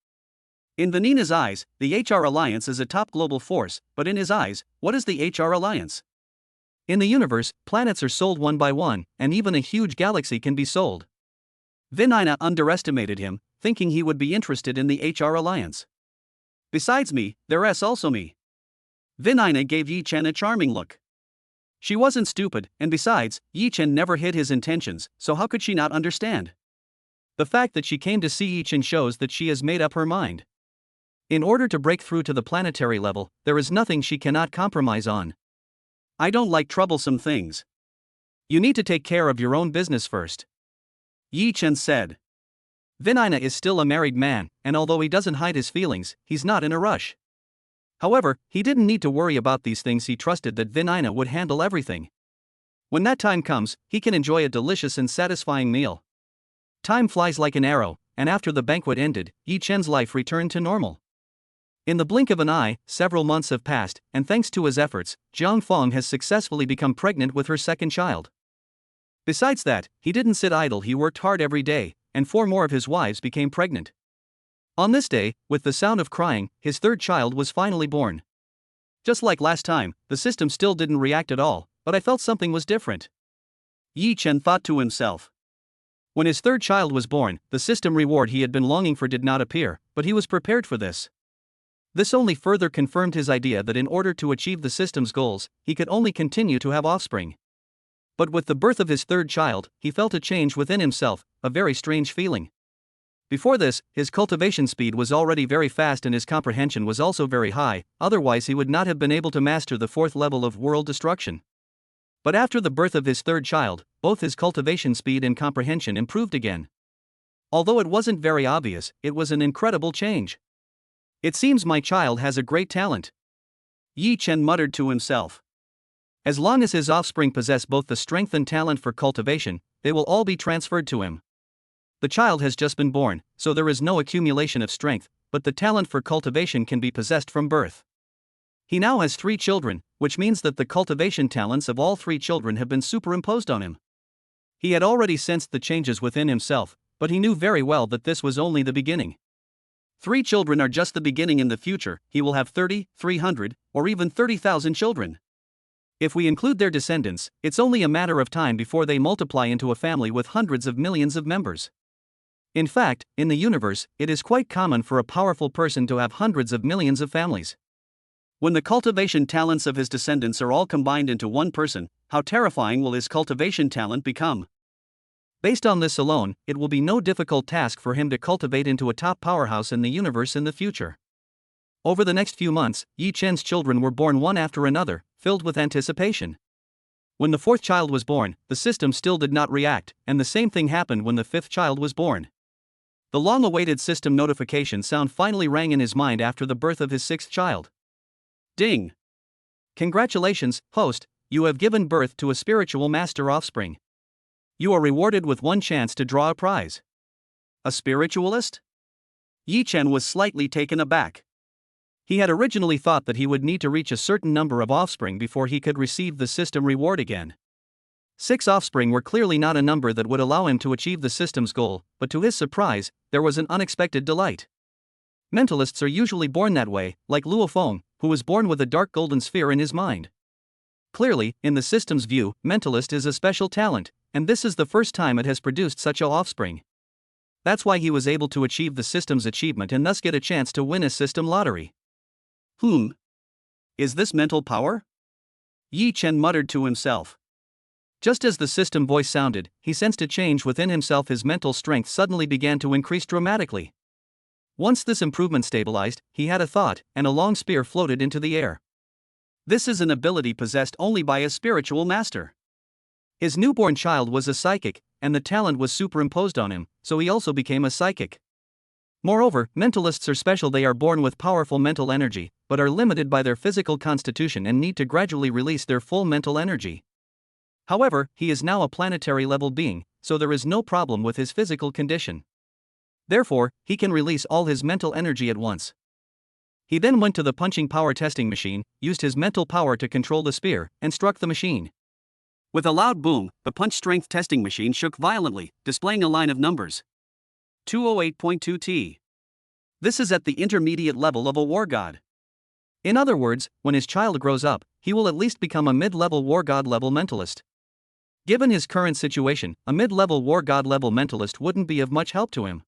In Vin Ina's eyes, the HR Alliance is a top global force, but in his eyes, what is the HR Alliance? In the universe, planets are sold one by one, and even a huge galaxy can be sold. Vin Ina underestimated him, thinking he would be interested in the HR Alliance. "Besides me, there's also me." Vin Ina gave Yi Chen a charming look. She wasn't stupid, and besides, Yi Chen never hid his intentions, so how could she not understand? The fact that she came to see Yi Chen shows that she has made up her mind. In order to break through to the planetary level, there is nothing she cannot compromise on. "I don't like troublesome things. You need to take care of your own business first," Yi Chen said. Vin Ina is still a married man, and although he doesn't hide his feelings, he's not in a rush. However, he didn't need to worry about these things. He trusted that Vin Ina would handle everything. When that time comes, he can enjoy a delicious and satisfying meal. Time flies like an arrow, and after the banquet ended, Yi Chen's life returned to normal. In the blink of an eye, several months have passed, and thanks to his efforts, Jiang Feng has successfully become pregnant with her second child. Besides that, he didn't sit idle, he worked hard every day, and 4 more of his wives became pregnant. On this day, with the sound of crying, his third child was finally born. Just like last time, the system still didn't react at all, but I felt something was different. Yi Chen thought to himself. When his third child was born, the system reward he had been longing for did not appear, but he was prepared for this. This only further confirmed his idea that in order to achieve the system's goals, he could only continue to have offspring. But with the birth of his third child, he felt a change within himself, a very strange feeling. Before this, his cultivation speed was already very fast and his comprehension was also very high, otherwise he would not have been able to master the 4th level of world destruction. But after the birth of his third child, both his cultivation speed and comprehension improved again. Although it wasn't very obvious, it was an incredible change. It seems my child has a great talent. Yi Chen muttered to himself. As long as his offspring possess both the strength and talent for cultivation, they will all be transferred to him. The child has just been born, so there is no accumulation of strength, but the talent for cultivation can be possessed from birth. He now has 3 children, which means that the cultivation talents of all 3 children have been superimposed on him. He had already sensed the changes within himself, but he knew very well that this was only the beginning. 3 children are just the beginning. In the future, he will have 30, 300, or even 30,000 children. If we include their descendants, it's only a matter of time before they multiply into a family with hundreds of millions of members. In fact, in the universe, it is quite common for a powerful person to have hundreds of millions of families. When the cultivation talents of his descendants are all combined into one person, how terrifying will his cultivation talent become? Based on this alone, it will be no difficult task for him to cultivate into a top powerhouse in the universe in the future. Over the next few months, Yi Chen's children were born one after another, filled with anticipation. When the 4th child was born, the system still did not react, and the same thing happened when the 5th child was born. The long-awaited system notification sound finally rang in his mind after the birth of his 6th child. Ding! Congratulations, host, you have given birth to a spiritual master offspring. You are rewarded with 1 chance to draw a prize. A spiritualist? Yi Chen was slightly taken aback. He had originally thought that he would need to reach a certain number of offspring before he could receive the system reward again. 6 offspring were clearly not a number that would allow him to achieve the system's goal, but to his surprise, there was an unexpected delight. Mentalists are usually born that way, like Luo Feng, who was born with a dark golden sphere in his mind. Clearly, in the system's view, mentalist is a special talent, and this is the first time it has produced such a offspring. That's why he was able to achieve the system's achievement and thus get a chance to win a system lottery. Is this mental power? Yi Chen muttered to himself. Just as the system voice sounded, he sensed a change within himself. His mental strength suddenly began to increase dramatically. Once this improvement stabilized, he had a thought, and a long spear floated into the air. This is an ability possessed only by a spiritual master. His newborn child was a psychic, and the talent was superimposed on him, so he also became a psychic. Moreover, mentalists are special. They are born with powerful mental energy, but are limited by their physical constitution and need to gradually release their full mental energy. However, he is now a planetary level being, so there is no problem with his physical condition. Therefore, he can release all his mental energy at once. He then went to the punching power testing machine, used his mental power to control the spear, and struck the machine. With a loud boom, the punch strength testing machine shook violently, displaying a line of numbers. 208.2T. This is at the intermediate level of a war god. In other words, when his child grows up, he will at least become a mid-level war god level mentalist. Given his current situation, a mid-level war god level mentalist wouldn't be of much help to him.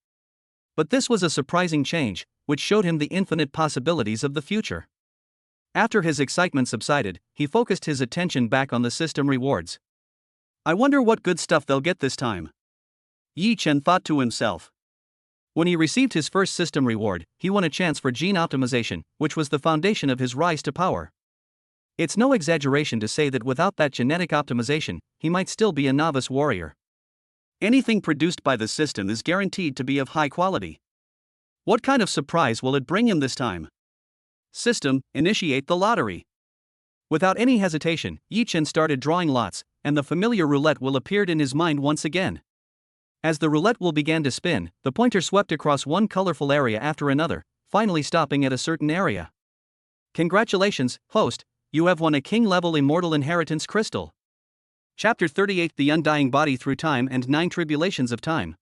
But this was a surprising change, which showed him the infinite possibilities of the future. After his excitement subsided, he focused his attention back on the system rewards. I wonder what good stuff they'll get this time. Yi Chen thought to himself. When he received his first system reward, he won a chance for gene optimization, which was the foundation of his rise to power. It's no exaggeration to say that without that genetic optimization, he might still be a novice warrior. Anything produced by the system is guaranteed to be of high quality. What kind of surprise will it bring him this time? System, initiate the lottery. Without any hesitation, Yi Chen started drawing lots, and the familiar roulette wheel appeared in his mind once again. As the roulette wheel began to spin, the pointer swept across one colorful area after another, finally stopping at a certain area. Congratulations, host, you have won a king-level immortal inheritance crystal. Chapter 38: The Undying Body Through Time and 9 Tribulations of Time.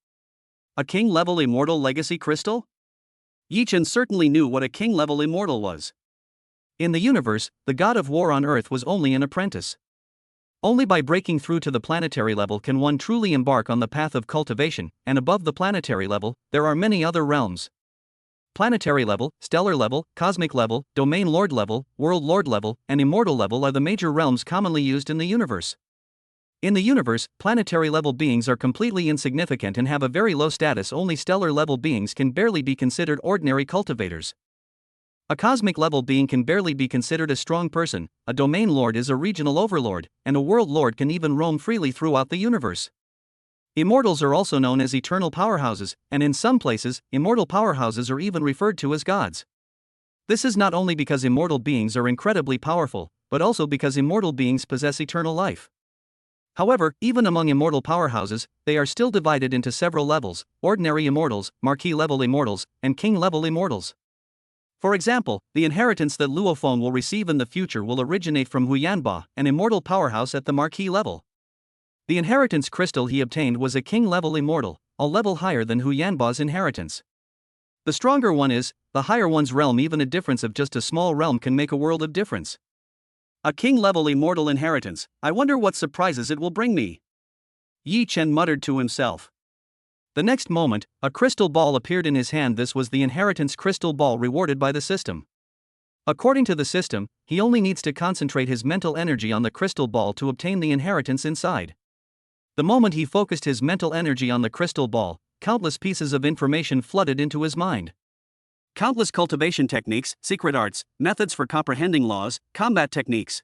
A king-level immortal legacy crystal? Yi Chen certainly knew what a king-level immortal was. In the universe, the god of war on Earth was only an apprentice. Only by breaking through to the planetary level can one truly embark on the path of cultivation, and above the planetary level, there are many other realms. Planetary level, stellar level, cosmic level, domain lord level, world lord level, and immortal level are the major realms commonly used in the universe. In the universe, planetary level beings are completely insignificant and have a very low status. Only stellar level beings can barely be considered ordinary cultivators. A cosmic level being can barely be considered a strong person, a domain lord is a regional overlord, and a world lord can even roam freely throughout the universe. Immortals are also known as eternal powerhouses, and in some places, immortal powerhouses are even referred to as gods. This is not only because immortal beings are incredibly powerful, but also because immortal beings possess eternal life. However, even among immortal powerhouses, they are still divided into several levels: ordinary immortals, marquee-level immortals, and king-level immortals. For example, the inheritance that Luo Feng will receive in the future will originate from Huyanba, an immortal powerhouse at the marquee level. The inheritance crystal he obtained was a king-level immortal, a level higher than Huyanba's inheritance. The stronger one is, the higher one's realm. Even a difference of just a small realm can make a world of difference. A king-level immortal inheritance, I wonder what surprises it will bring me. Yi Chen muttered to himself. The next moment, a crystal ball appeared in his hand. This was the inheritance crystal ball rewarded by the system. According to the system, he only needs to concentrate his mental energy on the crystal ball to obtain the inheritance inside. The moment he focused his mental energy on the crystal ball, countless pieces of information flooded into his mind. Countless cultivation techniques, secret arts, methods for comprehending laws, combat techniques.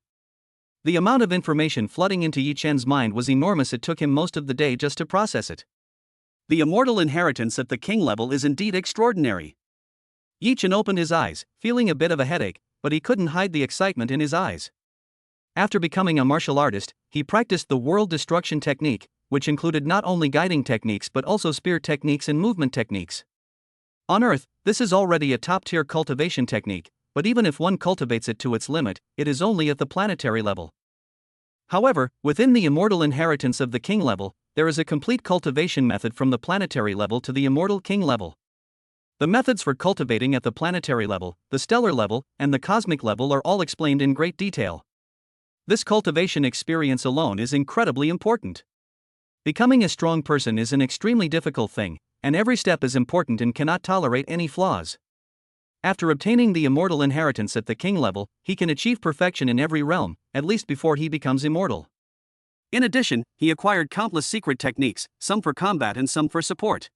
The amount of information flooding into Yi Chen's mind was enormous. It took him most of the day just to process it. The immortal inheritance at the king level is indeed extraordinary. Yi Chen opened his eyes, feeling a bit of a headache, but he couldn't hide the excitement in his eyes. After becoming a martial artist, he practiced the world destruction technique, which included not only guiding techniques but also spear techniques and movement techniques. On Earth, this is already a top-tier cultivation technique, but even if one cultivates it to its limit, it is only at the planetary level. However, within the immortal inheritance of the king level, there is a complete cultivation method from the planetary level to the immortal king level. The methods for cultivating at the planetary level, the stellar level, and the cosmic level are all explained in great detail. This cultivation experience alone is incredibly important. Becoming a strong person is an extremely difficult thing, and every step is important and cannot tolerate any flaws. After obtaining the immortal inheritance at the king level, he can achieve perfection in every realm, at least before he becomes immortal. In addition, he acquired countless secret techniques, some for combat and some for support.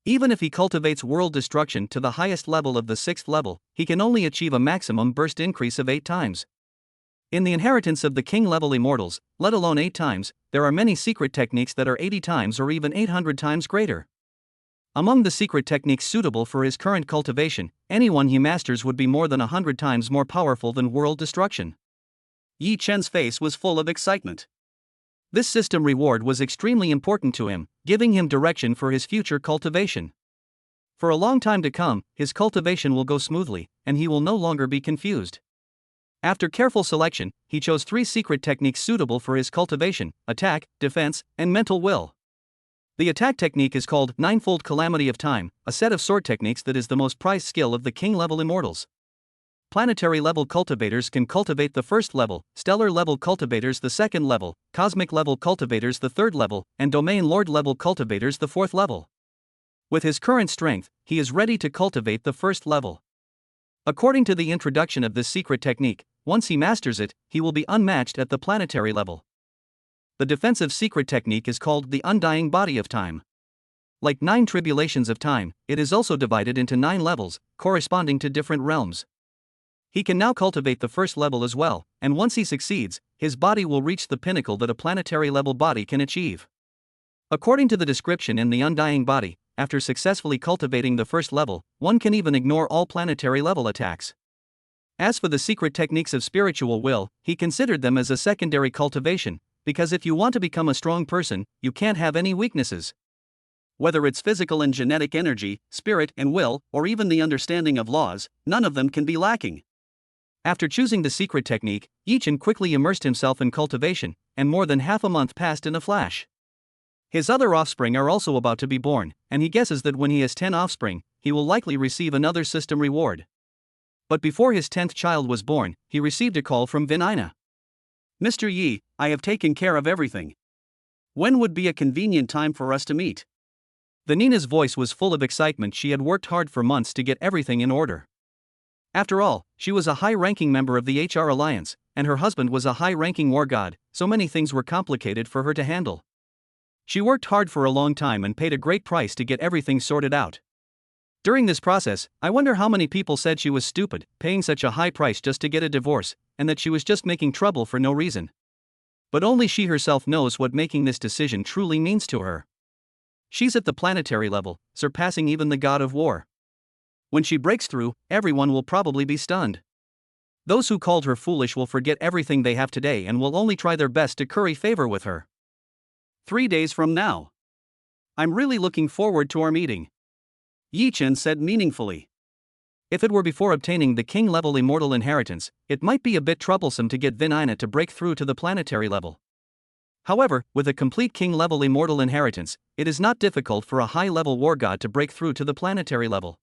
Even if he cultivates world destruction to the highest level of the 6th level, he can only achieve a maximum burst increase of 8 times. In the inheritance of the king-level immortals, let alone 8 times, there are many secret techniques that are 80 times or even 800 times greater. Among the secret techniques suitable for his current cultivation, anyone he masters would be more than 100 times more powerful than world destruction. Yi Chen's face was full of excitement. This system reward was extremely important to him, giving him direction for his future cultivation. For a long time to come, his cultivation will go smoothly, and he will no longer be confused. After careful selection, he chose 3 secret techniques suitable for his cultivation: attack, defense, and mental will. The attack technique is called Ninefold Calamity of Time, a set of sword techniques that is the most prized skill of the king-level immortals. Planetary-level cultivators can cultivate the 1st level, stellar-level cultivators the 2nd level, cosmic-level cultivators the 3rd level, and domain lord-level cultivators the 4th level. With his current strength, he is ready to cultivate the 1st level. According to the introduction of this secret technique, once he masters it, he will be unmatched at the planetary level. The defensive secret technique is called the Undying Body of Time. Like 9 Tribulations of Time, it is also divided into 9 levels, corresponding to different realms. He can now cultivate the 1st level as well, and once he succeeds, his body will reach the pinnacle that a planetary level body can achieve. According to the description in the Undying Body, after successfully cultivating the 1st level, one can even ignore all planetary level attacks. As for the secret techniques of spiritual will, he considered them as a secondary cultivation, because if you want to become a strong person, you can't have any weaknesses. Whether it's physical and genetic energy, spirit and will, or even the understanding of laws, none of them can be lacking. After choosing the secret technique, Yi Chen quickly immersed himself in cultivation, and more than half a month passed in a flash. His other offspring are also about to be born, and he guesses that when he has 10 offspring, he will likely receive another system reward. But before his 10th child was born, he received a call from Vinina. "Mr. Yi, I have taken care of everything. When would be a convenient time for us to meet?" Vinina's voice was full of excitement. She had worked hard for months to get everything in order. After all, she was a high-ranking member of the HR Alliance, and her husband was a high-ranking war god, so many things were complicated for her to handle. She worked hard for a long time and paid a great price to get everything sorted out. During this process, I wonder how many people said she was stupid, paying such a high price just to get a divorce, and that she was just making trouble for no reason. But only she herself knows what making this decision truly means to her. She's at the planetary level, surpassing even the god of war. When she breaks through, everyone will probably be stunned. Those who called her foolish will forget everything they have today and will only try their best to curry favor with her. 3 days from now. I'm really looking forward to our meeting, Yi Chen said meaningfully. If it were before obtaining the king-level immortal inheritance, it might be a bit troublesome to get Vinina to break through to the planetary level. However, with a complete king-level immortal inheritance, it is not difficult for a high-level war god to break through to the planetary level.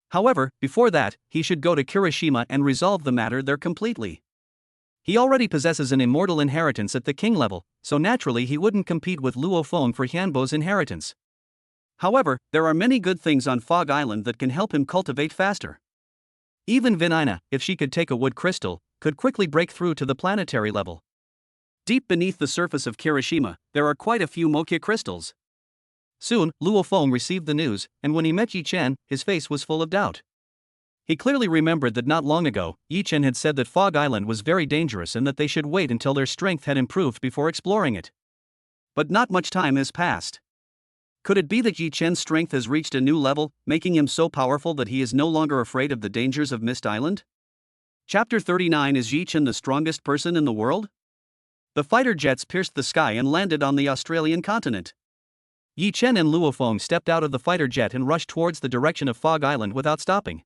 However, before that, he should go to Kirishima and resolve the matter there completely. He already possesses an immortal inheritance at the king level, so naturally he wouldn't compete with Luo Feng for Hianbo's inheritance. However, there are many good things on Fog Island that can help him cultivate faster. Even Vinina, if she could take a wood crystal, could quickly break through to the planetary level. Deep beneath the surface of Kirishima, there are quite a few Mokia crystals. Soon, Luo Feng received the news, and when he met Yi Chen, his face was full of doubt. He clearly remembered that not long ago, Yi Chen had said that Fog Island was very dangerous and that they should wait until their strength had improved before exploring it. But not much time has passed. Could it be that Yi Chen's strength has reached a new level, making him so powerful that he is no longer afraid of the dangers of Mist Island? Chapter 39. Is Yi Chen the strongest person in the world? The fighter jets pierced the sky and landed on the Australian continent. Yi Chen and Luo Feng stepped out of the fighter jet and rushed towards the direction of Fog Island without stopping.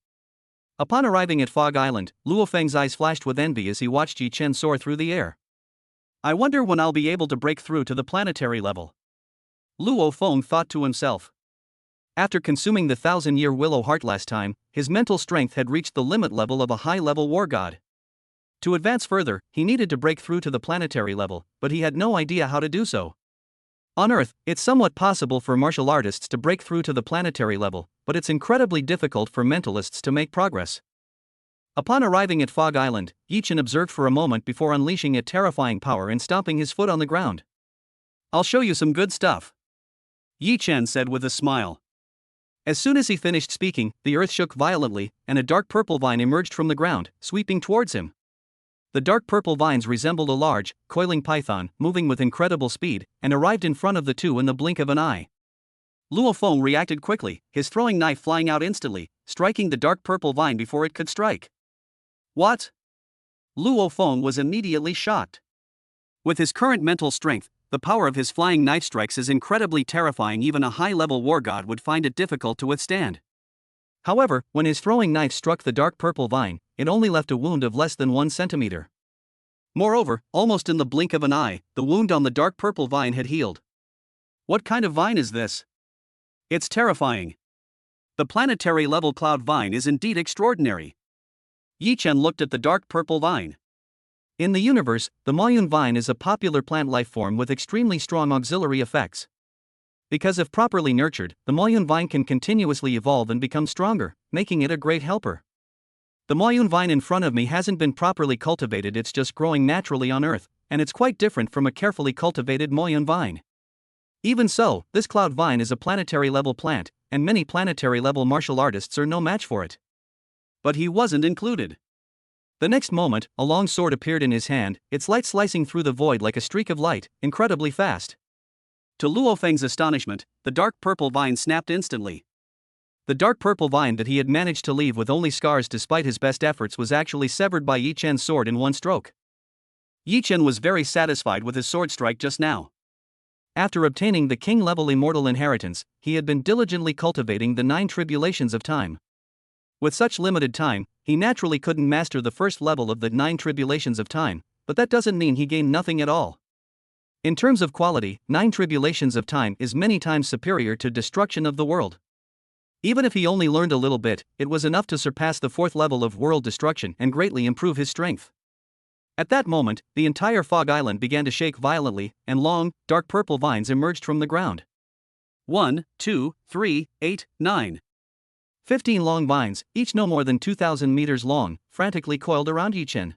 Upon arriving at Fog Island, Luo Feng's eyes flashed with envy as he watched Yi Chen soar through the air. "I wonder when I'll be able to break through to the planetary level," Luo Feng thought to himself. After consuming the 1,000-year willow heart last time, his mental strength had reached the limit level of a high-level war god. To advance further, he needed to break through to the planetary level, but he had no idea how to do so. On Earth, it's somewhat possible for martial artists to break through to the planetary level, but it's incredibly difficult for mentalists to make progress. Upon arriving at Fog Island, Yi Chen observed for a moment before unleashing a terrifying power and stomping his foot on the ground. "I'll show you some good stuff," Yi Chen said with a smile. As soon as he finished speaking, the earth shook violently, and a dark purple vine emerged from the ground, sweeping towards him. The dark purple vines resembled a large, coiling python, moving with incredible speed, and arrived in front of the two in the blink of an eye. Luo Feng reacted quickly, his throwing knife flying out instantly, striking the dark purple vine before it could strike. "What?" Luo Feng was immediately shocked. With his current mental strength, the power of his flying knife strikes is incredibly terrifying. Even a high-level war god would find it difficult to withstand. However, when his throwing knife struck the dark purple vine, it only left a wound of less than 1 centimeter. Moreover, almost in the blink of an eye, the wound on the dark purple vine had healed. What kind of vine is this? It's terrifying. The planetary level cloud vine is indeed extraordinary. Yi Chen looked at the dark purple vine. In the universe, the Moyun vine is a popular plant life form with extremely strong auxiliary effects. Because if properly nurtured, the Moyun vine can continuously evolve and become stronger, making it a great helper. The Moyun vine in front of me hasn't been properly cultivated, it's just growing naturally on Earth, and it's quite different from a carefully cultivated Moyun vine. Even so, this cloud vine is a planetary level plant, and many planetary level martial artists are no match for it. But he wasn't included. The next moment, a long sword appeared in his hand, its light slicing through the void like a streak of light, incredibly fast. To Luo Feng's astonishment, the dark purple vine snapped instantly. The dark purple vine that he had managed to leave with only scars despite his best efforts was actually severed by Yi Chen's sword in one stroke. Yi Chen was very satisfied with his sword strike just now. After obtaining the king-level immortal inheritance, he had been diligently cultivating the 9 tribulations of time. With such limited time, he naturally couldn't master the first level of the 9 tribulations of time, but that doesn't mean he gained nothing at all. In terms of quality, 9 tribulations of time is many times superior to destruction of the world. Even if he only learned a little bit, it was enough to surpass the 4th level of world destruction and greatly improve his strength. At that moment, the entire Fog Island began to shake violently, and long, dark purple vines emerged from the ground. 1, 2, 3, 8, 9. 15 long vines, each no more than 2,000 meters long, frantically coiled around Yi Chen.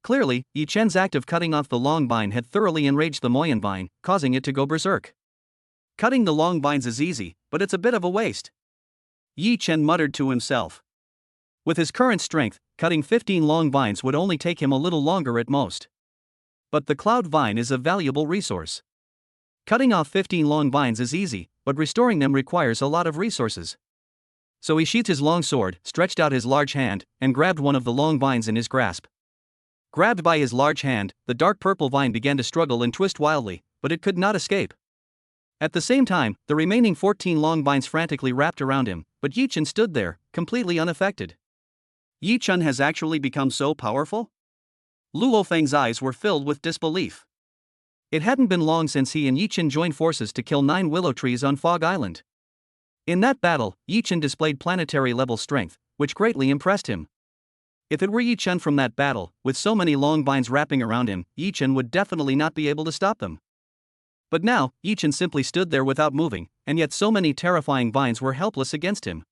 Clearly, Yi Chen's act of cutting off the long vine had thoroughly enraged the Moyan vine, causing it to go berserk. Cutting the long vines is easy, but it's a bit of a waste. Yi Chen muttered to himself. With his current strength, cutting 15 long vines would only take him a little longer at most. But the cloud vine is a valuable resource. Cutting off 15 long vines is easy, but restoring them requires a lot of resources. So he sheathed his long sword, stretched out his large hand, and grabbed one of the long vines in his grasp. Grabbed by his large hand, the dark purple vine began to struggle and twist wildly, but it could not escape. At the same time, the remaining 14 long vines frantically wrapped around him, but Yi Chen stood there, completely unaffected. Yi Chen has actually become so powerful? Luo Feng's eyes were filled with disbelief. It hadn't been long since he and Yi Chen joined forces to kill 9 willow trees on Fog Island. In that battle, Yi Chen displayed planetary-level strength, which greatly impressed him. If it were Yi Chen from that battle, with so many long vines wrapping around him, Yi Chen would definitely not be able to stop them. But now, Yi Chen simply stood there without moving, and yet so many terrifying vines were helpless against him.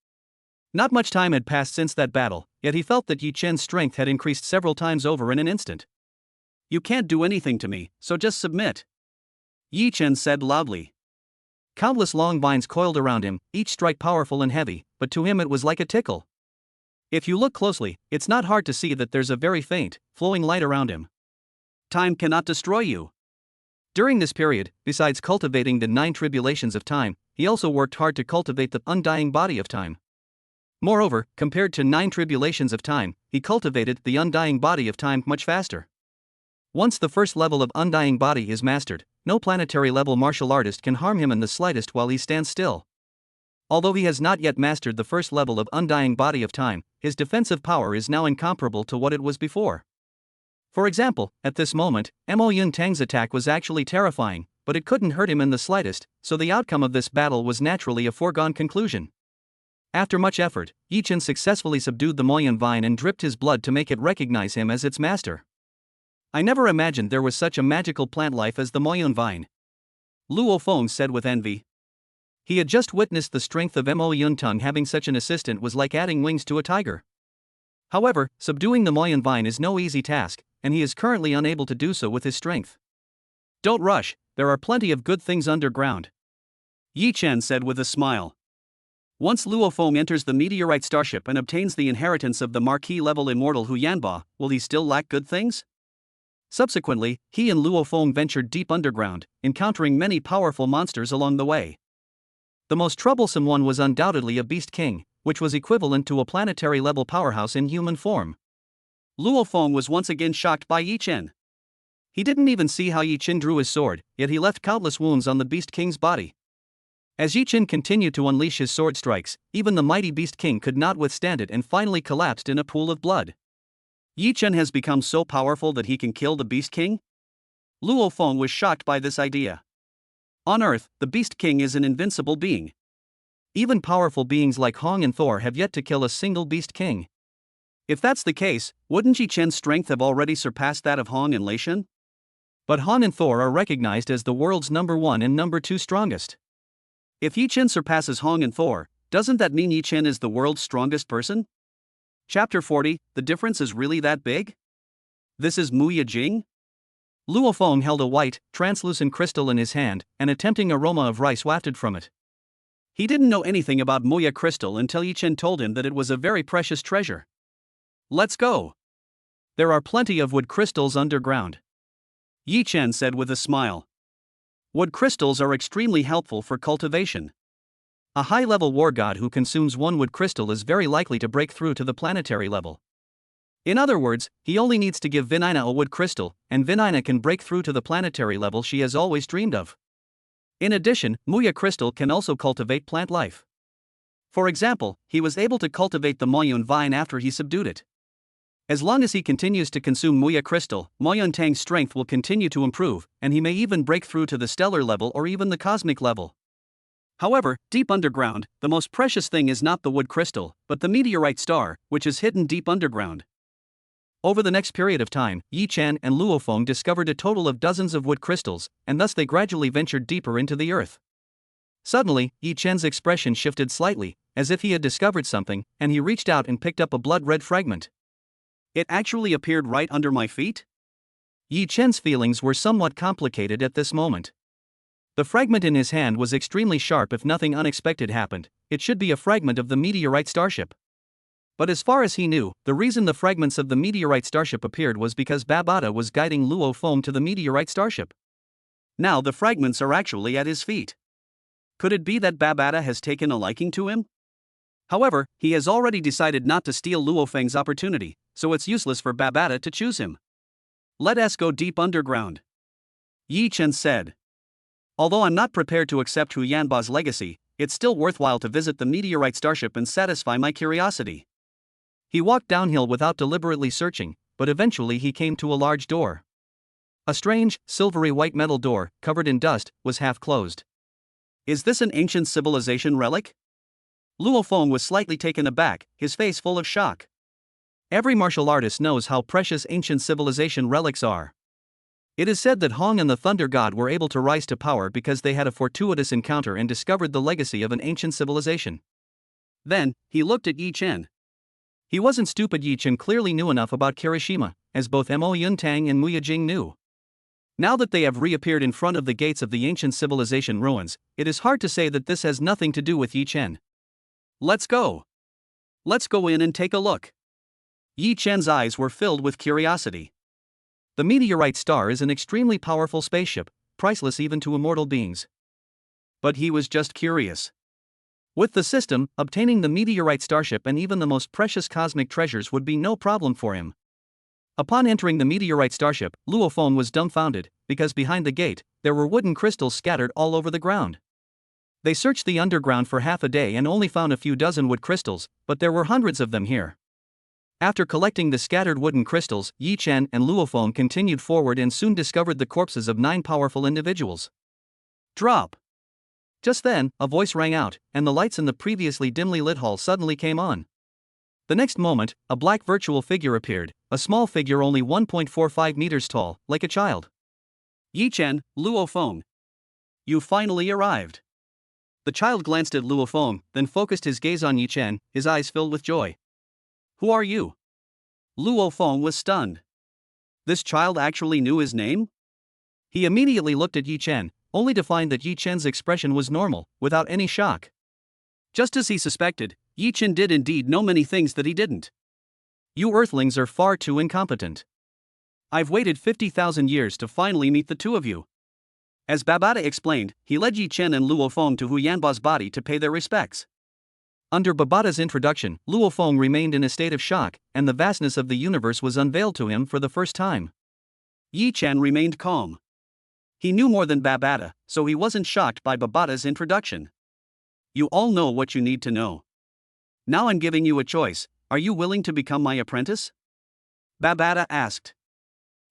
Not much time had passed since that battle, yet he felt that Yi Chen's strength had increased several times over in an instant. "You can't do anything to me, so just submit," Yi Chen said loudly. Countless long vines coiled around him, each strike powerful and heavy, but to him it was like a tickle. If you look closely, it's not hard to see that there's a very faint, flowing light around him. Time cannot destroy you. During this period, besides cultivating the 9 tribulations of time, he also worked hard to cultivate the undying body of time. Moreover, compared to 9 tribulations of time, he cultivated the undying body of time much faster. Once the first level of undying body is mastered, no planetary-level martial artist can harm him in the slightest while he stands still. Although he has not yet mastered the first level of undying body of time, his defensive power is now incomparable to what it was before. For example, at this moment, Mo Yun Tang's attack was actually terrifying, but it couldn't hurt him in the slightest, so the outcome of this battle was naturally a foregone conclusion. After much effort, Yi Chen successfully subdued the Moyan vine and dripped his blood to make it recognize him as its master. "I never imagined there was such a magical plant life as the Moyan vine," Luo Feng said with envy. He had just witnessed the strength of Mo Yun Tung. Having such an assistant was like adding wings to a tiger. However, subduing the Moyan vine is no easy task, and he is currently unable to do so with his strength. "Don't rush, there are plenty of good things underground," Yi Chen said with a smile. Once Luo Feng enters the meteorite starship and obtains the inheritance of the marquis-level immortal Hu Yanba, will he still lack good things? Subsequently, he and Luo Feng ventured deep underground, encountering many powerful monsters along the way. The most troublesome one was undoubtedly a Beast King, which was equivalent to a planetary-level powerhouse in human form. Luo Feng was once again shocked by Yi Chen. He didn't even see how Yi Chen drew his sword, yet he left countless wounds on the Beast King's body. As Yi Chen continued to unleash his sword strikes, even the mighty Beast King could not withstand it and finally collapsed in a pool of blood. Yi Chen has become so powerful that he can kill the Beast King? Luo Feng was shocked by this idea. On Earth, the Beast King is an invincible being. Even powerful beings like Hong and Thor have yet to kill a single Beast King. If that's the case, wouldn't Yi Chen's strength have already surpassed that of Hong and Lei Shen? But Han and Thor are recognized as the world's number 1 and number 2 strongest. If Yi Chen surpasses Hong and Thor, doesn't that mean Yi Chen is the world's strongest person? Chapter 40, the difference is really that big? This is Muya Jing? Luo Feng held a white, translucent crystal in his hand, and a tempting aroma of rice wafted from it. He didn't know anything about Muya crystal until Yi Chen told him that it was a very precious treasure. "Let's go. There are plenty of wood crystals underground," Yi Chen said with a smile. Wood crystals are extremely helpful for cultivation. A high-level war god who consumes one wood crystal is very likely to break through to the planetary level. In other words, he only needs to give Vinina a wood crystal, and Vinina can break through to the planetary level she has always dreamed of. In addition, Muya crystal can also cultivate plant life. For example, he was able to cultivate the Moyun vine after he subdued it. As long as he continues to consume Muya crystal, Moyun Tang's strength will continue to improve, and he may even break through to the stellar level or even the cosmic level. However, deep underground, the most precious thing is not the wood crystal, but the meteorite star, which is hidden deep underground. Over the next period of time, Yi Chen and Luo Feng discovered a total of dozens of wood crystals, and thus they gradually ventured deeper into the earth. Suddenly, Yi Chen's expression shifted slightly, as if he had discovered something, and he reached out and picked up a blood-red fragment. It actually appeared right under my feet? Yi Chen's feelings were somewhat complicated at this moment. The fragment in his hand was extremely sharp. If nothing unexpected happened, it should be a fragment of the meteorite starship. But as far as he knew, the reason the fragments of the meteorite starship appeared was because Babata was guiding Luo Feng to the meteorite starship. Now the fragments are actually at his feet. Could it be that Babata has taken a liking to him? However, he has already decided not to steal Luo Feng's opportunity, so it's useless for Babata to choose him. Let us go deep underground, Yi Chen said. Although I'm not prepared to accept Hu Yanba's legacy, it's still worthwhile to visit the meteorite starship and satisfy my curiosity. He walked downhill without deliberately searching, but eventually he came to a large door. A strange, silvery white metal door, covered in dust, was half closed. Is this an ancient civilization relic? Luo Feng was slightly taken aback, his face full of shock. Every martial artist knows how precious ancient civilization relics are. It is said that Hong and the Thunder God were able to rise to power because they had a fortuitous encounter and discovered the legacy of an ancient civilization. Then, he looked at Yi Chen. He wasn't stupid. Yi Chen clearly knew enough about Kirishima, as both Mo Yuntang and Muya Jing knew. Now that they have reappeared in front of the gates of the ancient civilization ruins, it is hard to say that this has nothing to do with Yi Chen. Let's go. Let's go in and take a look. Yi Chen's eyes were filled with curiosity. The meteorite star is an extremely powerful spaceship, priceless even to immortal beings. But he was just curious. With the system, obtaining the meteorite starship and even the most precious cosmic treasures would be no problem for him. Upon entering the meteorite starship, Luo Feng was dumbfounded, because behind the gate, there were wooden crystals scattered all over the ground. They searched the underground for half a day and only found a few dozen wood crystals, but there were hundreds of them here. After collecting the scattered wooden crystals, Yi Chen and Luo Feng continued forward and soon discovered the corpses of 9 powerful individuals. Drop! Just then, a voice rang out, and the lights in the previously dimly lit hall suddenly came on. The next moment, a black virtual figure appeared, a small figure only 1.45 meters tall, like a child. Yi Chen, Luo Feng. You finally arrived. The child glanced at Luo Feng, then focused his gaze on Yi Chen, his eyes filled with joy. Who are you? Luo Feng was stunned. This child actually knew his name? He immediately looked at Yi Chen, only to find that Yi Chen's expression was normal, without any shock. Just as he suspected, Yi Chen did indeed know many things that he didn't. You Earthlings are far too incompetent. I've waited 50,000 years to finally meet the two of you. As Babata explained, he led Yi Chen and Luo Feng to Hu Yanba's body to pay their respects. Under Babata's introduction, Luo Feng remained in a state of shock, and the vastness of the universe was unveiled to him for the first time. Yi Chen remained calm. He knew more than Babata, so he wasn't shocked by Babata's introduction. You all know what you need to know. Now I'm giving you a choice. Are you willing to become my apprentice? Babata asked.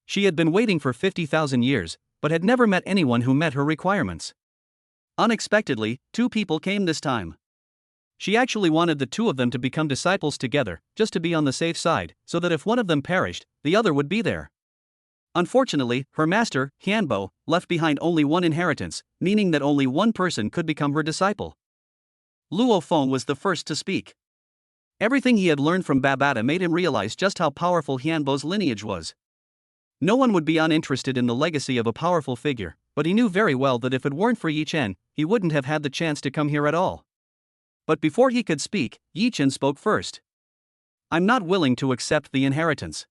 She had been waiting for 50,000 years, but had never met anyone who met her requirements. Unexpectedly, 2 people came this time. She actually wanted the 2 of them to become disciples together, just to be on the safe side, so that if one of them perished, the other would be there. Unfortunately, her master, Hianbo, left behind only 1 inheritance, meaning that only 1 person could become her disciple. Luo Feng was the first to speak. Everything he had learned from Babata made him realize just how powerful Hianbo's lineage was. No one would be uninterested in the legacy of a powerful figure, but he knew very well that if it weren't for Yi Chen, he wouldn't have had the chance to come here at all. But before he could speak, Yi Chen spoke first. I'm not willing to accept the inheritance.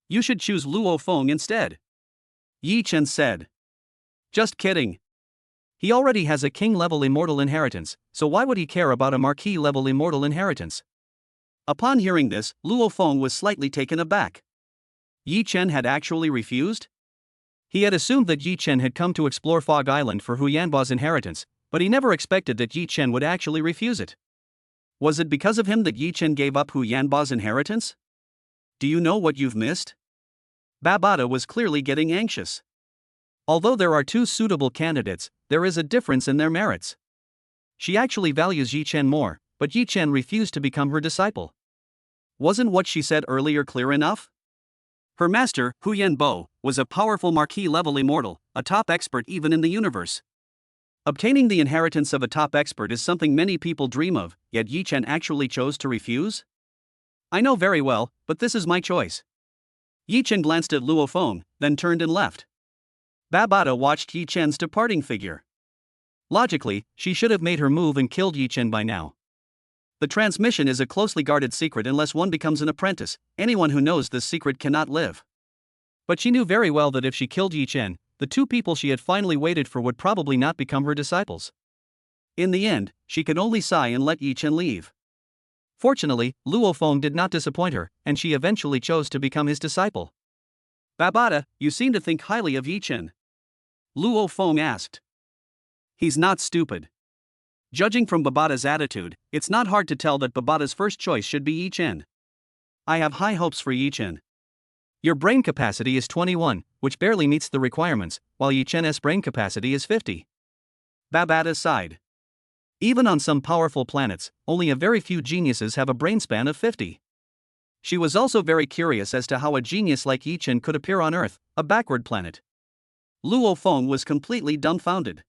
You should choose Luo Feng instead. Yi Chen said. Just kidding. He already has a king-level immortal inheritance, so why would he care about a marquis-level immortal inheritance? Upon hearing this, Luo Feng was slightly taken aback. Yi Chen had actually refused? He had assumed that Yi Chen had come to explore Fog Island for Hu Yanba's inheritance, but he never expected that Yi Chen would actually refuse it. Was it because of him that Yi Chen gave up Hu Yanba's inheritance? Do you know what you've missed? Babata was clearly getting anxious. Although there are two suitable candidates, there is a difference in their merits. She actually values Yi Chen more, but Yi Chen refused to become her disciple. Wasn't what she said earlier clear enough? Her master, Hu Yanbo, was a powerful marquis-level immortal, a top expert even in the universe. Obtaining the inheritance of a top expert is something many people dream of, yet Yi Chen actually chose to refuse? I know very well, but this is my choice. Yi Chen glanced at Luo Feng, then turned and left. Babata watched Yi Chen's departing figure. Logically, she should have made her move and killed Yi Chen by now. The transmission is a closely guarded secret unless one becomes an apprentice. Anyone who knows this secret cannot live. But she knew very well that if she killed Yi Chen, the two people she had finally waited for would probably not become her disciples. In the end, she could only sigh and let Yi Chen leave. Fortunately, Luo Feng did not disappoint her, and she eventually chose to become his disciple. Babata, you seem to think highly of Yi Chen. Luo Feng asked. He's not stupid. Judging from Babata's attitude, it's not hard to tell that Babata's first choice should be Yi Chen. I have high hopes for Yi Chen. Your brain capacity is 21, which barely meets the requirements, while Yi Chen's brain capacity is 50. Babata sighed. Even on some powerful planets, only a very few geniuses have a brain span of 50. She was also very curious as to how a genius like Yi Chen could appear on Earth, a backward planet. Luo Feng was completely dumbfounded.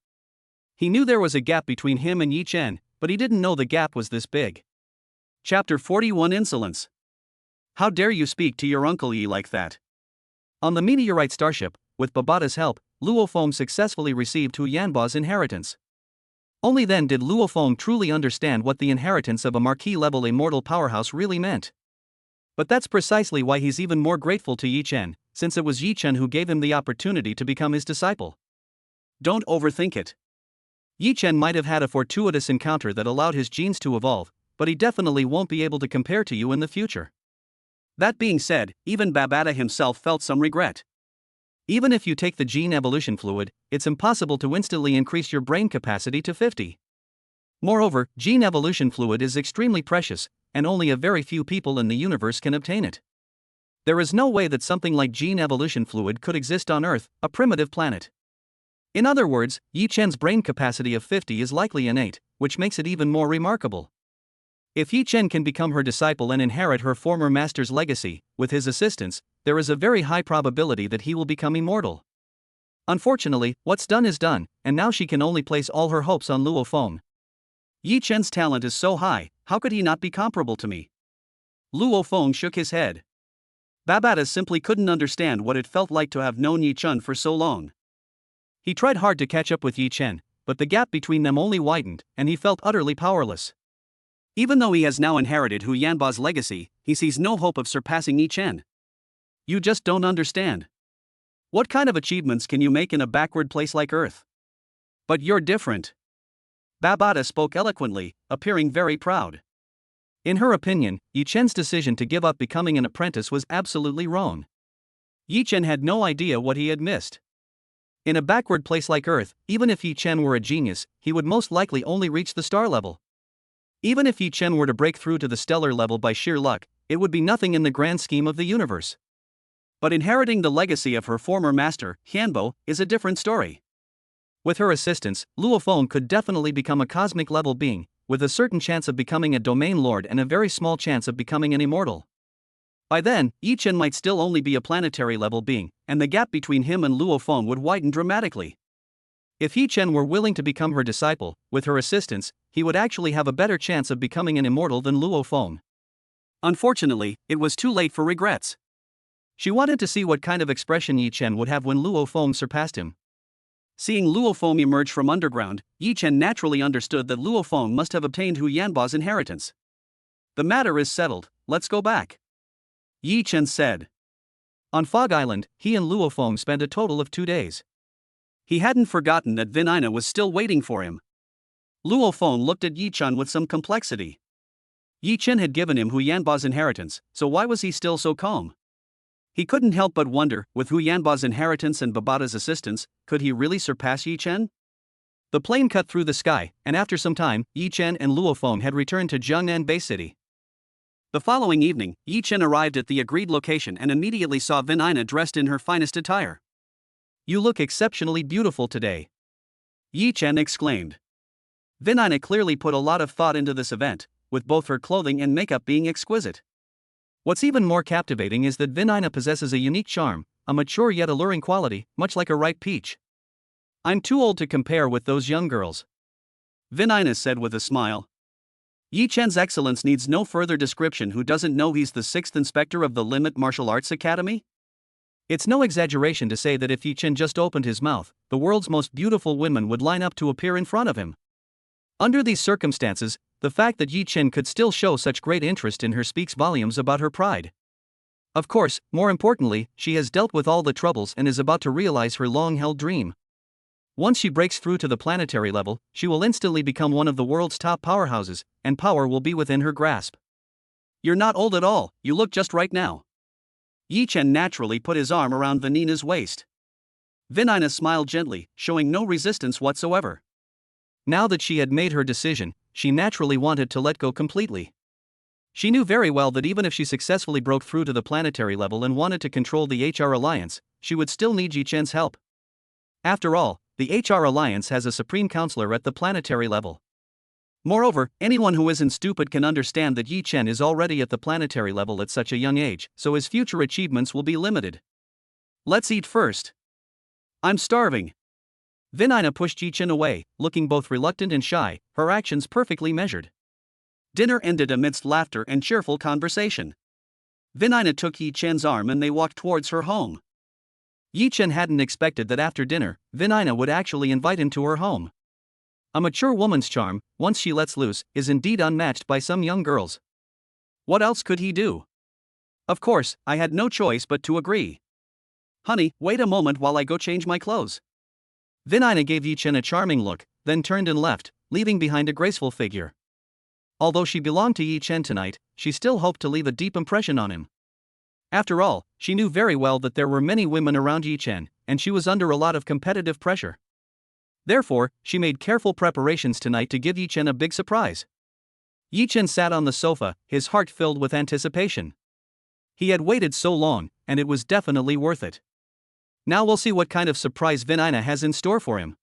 He knew there was a gap between him and Yi Chen, but he didn't know the gap was this big. Chapter 41 Insolence. How dare you speak to your Uncle Yi like that? On the meteorite starship, with Babata's help, Luo Feng successfully received Hu Yanba's inheritance. Only then did Luo Feng truly understand what the inheritance of a marquis-level immortal powerhouse really meant. But that's precisely why he's even more grateful to Yi Chen, since it was Yi Chen who gave him the opportunity to become his disciple. Don't overthink it. Yi Chen might have had a fortuitous encounter that allowed his genes to evolve, but he definitely won't be able to compare to you in the future. That being said, even Babata himself felt some regret. Even if you take the gene evolution fluid, it's impossible to instantly increase your brain capacity to 50. Moreover, gene evolution fluid is extremely precious, and only a very few people in the universe can obtain it. There is no way that something like gene evolution fluid could exist on Earth, a primitive planet. In other words, Yi Chen's brain capacity of 50 is likely innate, which makes it even more remarkable. If Yi Chen can become her disciple and inherit her former master's legacy, with his assistance, there is a very high probability that he will become immortal. Unfortunately, what's done is done, and now she can only place all her hopes on Luo Feng. Yi Chen's talent is so high, how could he not be comparable to me? Luo Feng shook his head. Babata simply couldn't understand what it felt like to have known Yi Chen for so long. He tried hard to catch up with Yi Chen, but the gap between them only widened, and he felt utterly powerless. Even though he has now inherited Hu Yanba's legacy, he sees no hope of surpassing Yi Chen. You just don't understand. What kind of achievements can you make in a backward place like Earth? But you're different. Babata spoke eloquently, appearing very proud. In her opinion, Yi Chen's decision to give up becoming an apprentice was absolutely wrong. Yi Chen had no idea what he had missed. In a backward place like Earth, even if Yi Chen were a genius, he would most likely only reach the star level. Even if Yi Chen were to break through to the stellar level by sheer luck, it would be nothing in the grand scheme of the universe. But inheriting the legacy of her former master, Yanbo, is a different story. With her assistance, Luo Feng could definitely become a cosmic level being, with a certain chance of becoming a domain lord and a very small chance of becoming an immortal. By then, Yi Chen might still only be a planetary level being, and the gap between him and Luo Feng would widen dramatically. If Yi Chen were willing to become her disciple, with her assistance, he would actually have a better chance of becoming an immortal than Luo Feng. Unfortunately, it was too late for regrets. She wanted to see what kind of expression Yi Chen would have when Luo Feng surpassed him. Seeing Luo Feng emerge from underground, Yi Chen naturally understood that Luo Feng must have obtained Hu Yanba's inheritance. The matter is settled, let's go back. Yi Chen said. On Fog Island, he and Luo Feng spent a total of 2 days. He hadn't forgotten that Vin Ina was still waiting for him. Luo Feng looked at Yi Chen with some complexity. Yi Chen had given him Hu Yanba's inheritance, so why was he still so calm? He couldn't help but wonder, with Hu Yanba's inheritance and Babata's assistance, could he really surpass Yi Chen? The plane cut through the sky, and after some time, Yi Chen and Luo Feng had returned to Jiangnan Bay City. The following evening, Yi Chen arrived at the agreed location and immediately saw Vin Ina dressed in her finest attire. "You look exceptionally beautiful today," Yi Chen exclaimed. Vin Ina clearly put a lot of thought into this event, with both her clothing and makeup being exquisite. What's even more captivating is that Vin Ina possesses a unique charm, a mature yet alluring quality, much like a ripe peach. "I'm too old to compare with those young girls," Vin Ina said with a smile. Yi Chen's excellence needs no further description. Who doesn't know he's the 6th inspector of the Limit Martial Arts Academy? It's no exaggeration to say that if Yi Chen just opened his mouth, the world's most beautiful women would line up to appear in front of him. Under these circumstances, the fact that Yi Chen could still show such great interest in her speaks volumes about her pride. Of course, more importantly, she has dealt with all the troubles and is about to realize her long-held dream. Once she breaks through to the planetary level, she will instantly become one of the world's top powerhouses, and power will be within her grasp. "You're not old at all, you look just right now." Yi Chen naturally put his arm around Vanina's waist. Vin Ina smiled gently, showing no resistance whatsoever. Now that she had made her decision, she naturally wanted to let go completely. She knew very well that even if she successfully broke through to the planetary level and wanted to control the HR Alliance, she would still need Yi Chen's help. After all, the HR Alliance has a supreme counselor at the planetary level. Moreover, anyone who isn't stupid can understand that Yi Chen is already at the planetary level at such a young age, so his future achievements will be limited. "Let's eat first. I'm starving." Vin Ina pushed Yi Chen away, looking both reluctant and shy, her actions perfectly measured. Dinner ended amidst laughter and cheerful conversation. Vin Ina took Yi Chen's arm and they walked towards her home. Yi Chen hadn't expected that after dinner, Vin Ina would actually invite him to her home. A mature woman's charm, once she lets loose, is indeed unmatched by some young girls. What else could he do? Of course, I had no choice but to agree. "Honey, wait a moment while I go change my clothes." Vin Ina gave Yi Chen a charming look, then turned and left, leaving behind a graceful figure. Although she belonged to Yi Chen tonight, she still hoped to leave a deep impression on him. After all, she knew very well that there were many women around Yi Chen, and she was under a lot of competitive pressure. Therefore, she made careful preparations tonight to give Yi Chen a big surprise. Yi Chen sat on the sofa, his heart filled with anticipation. He had waited so long, and it was definitely worth it. Now we'll see what kind of surprise Vin Ina has in store for him.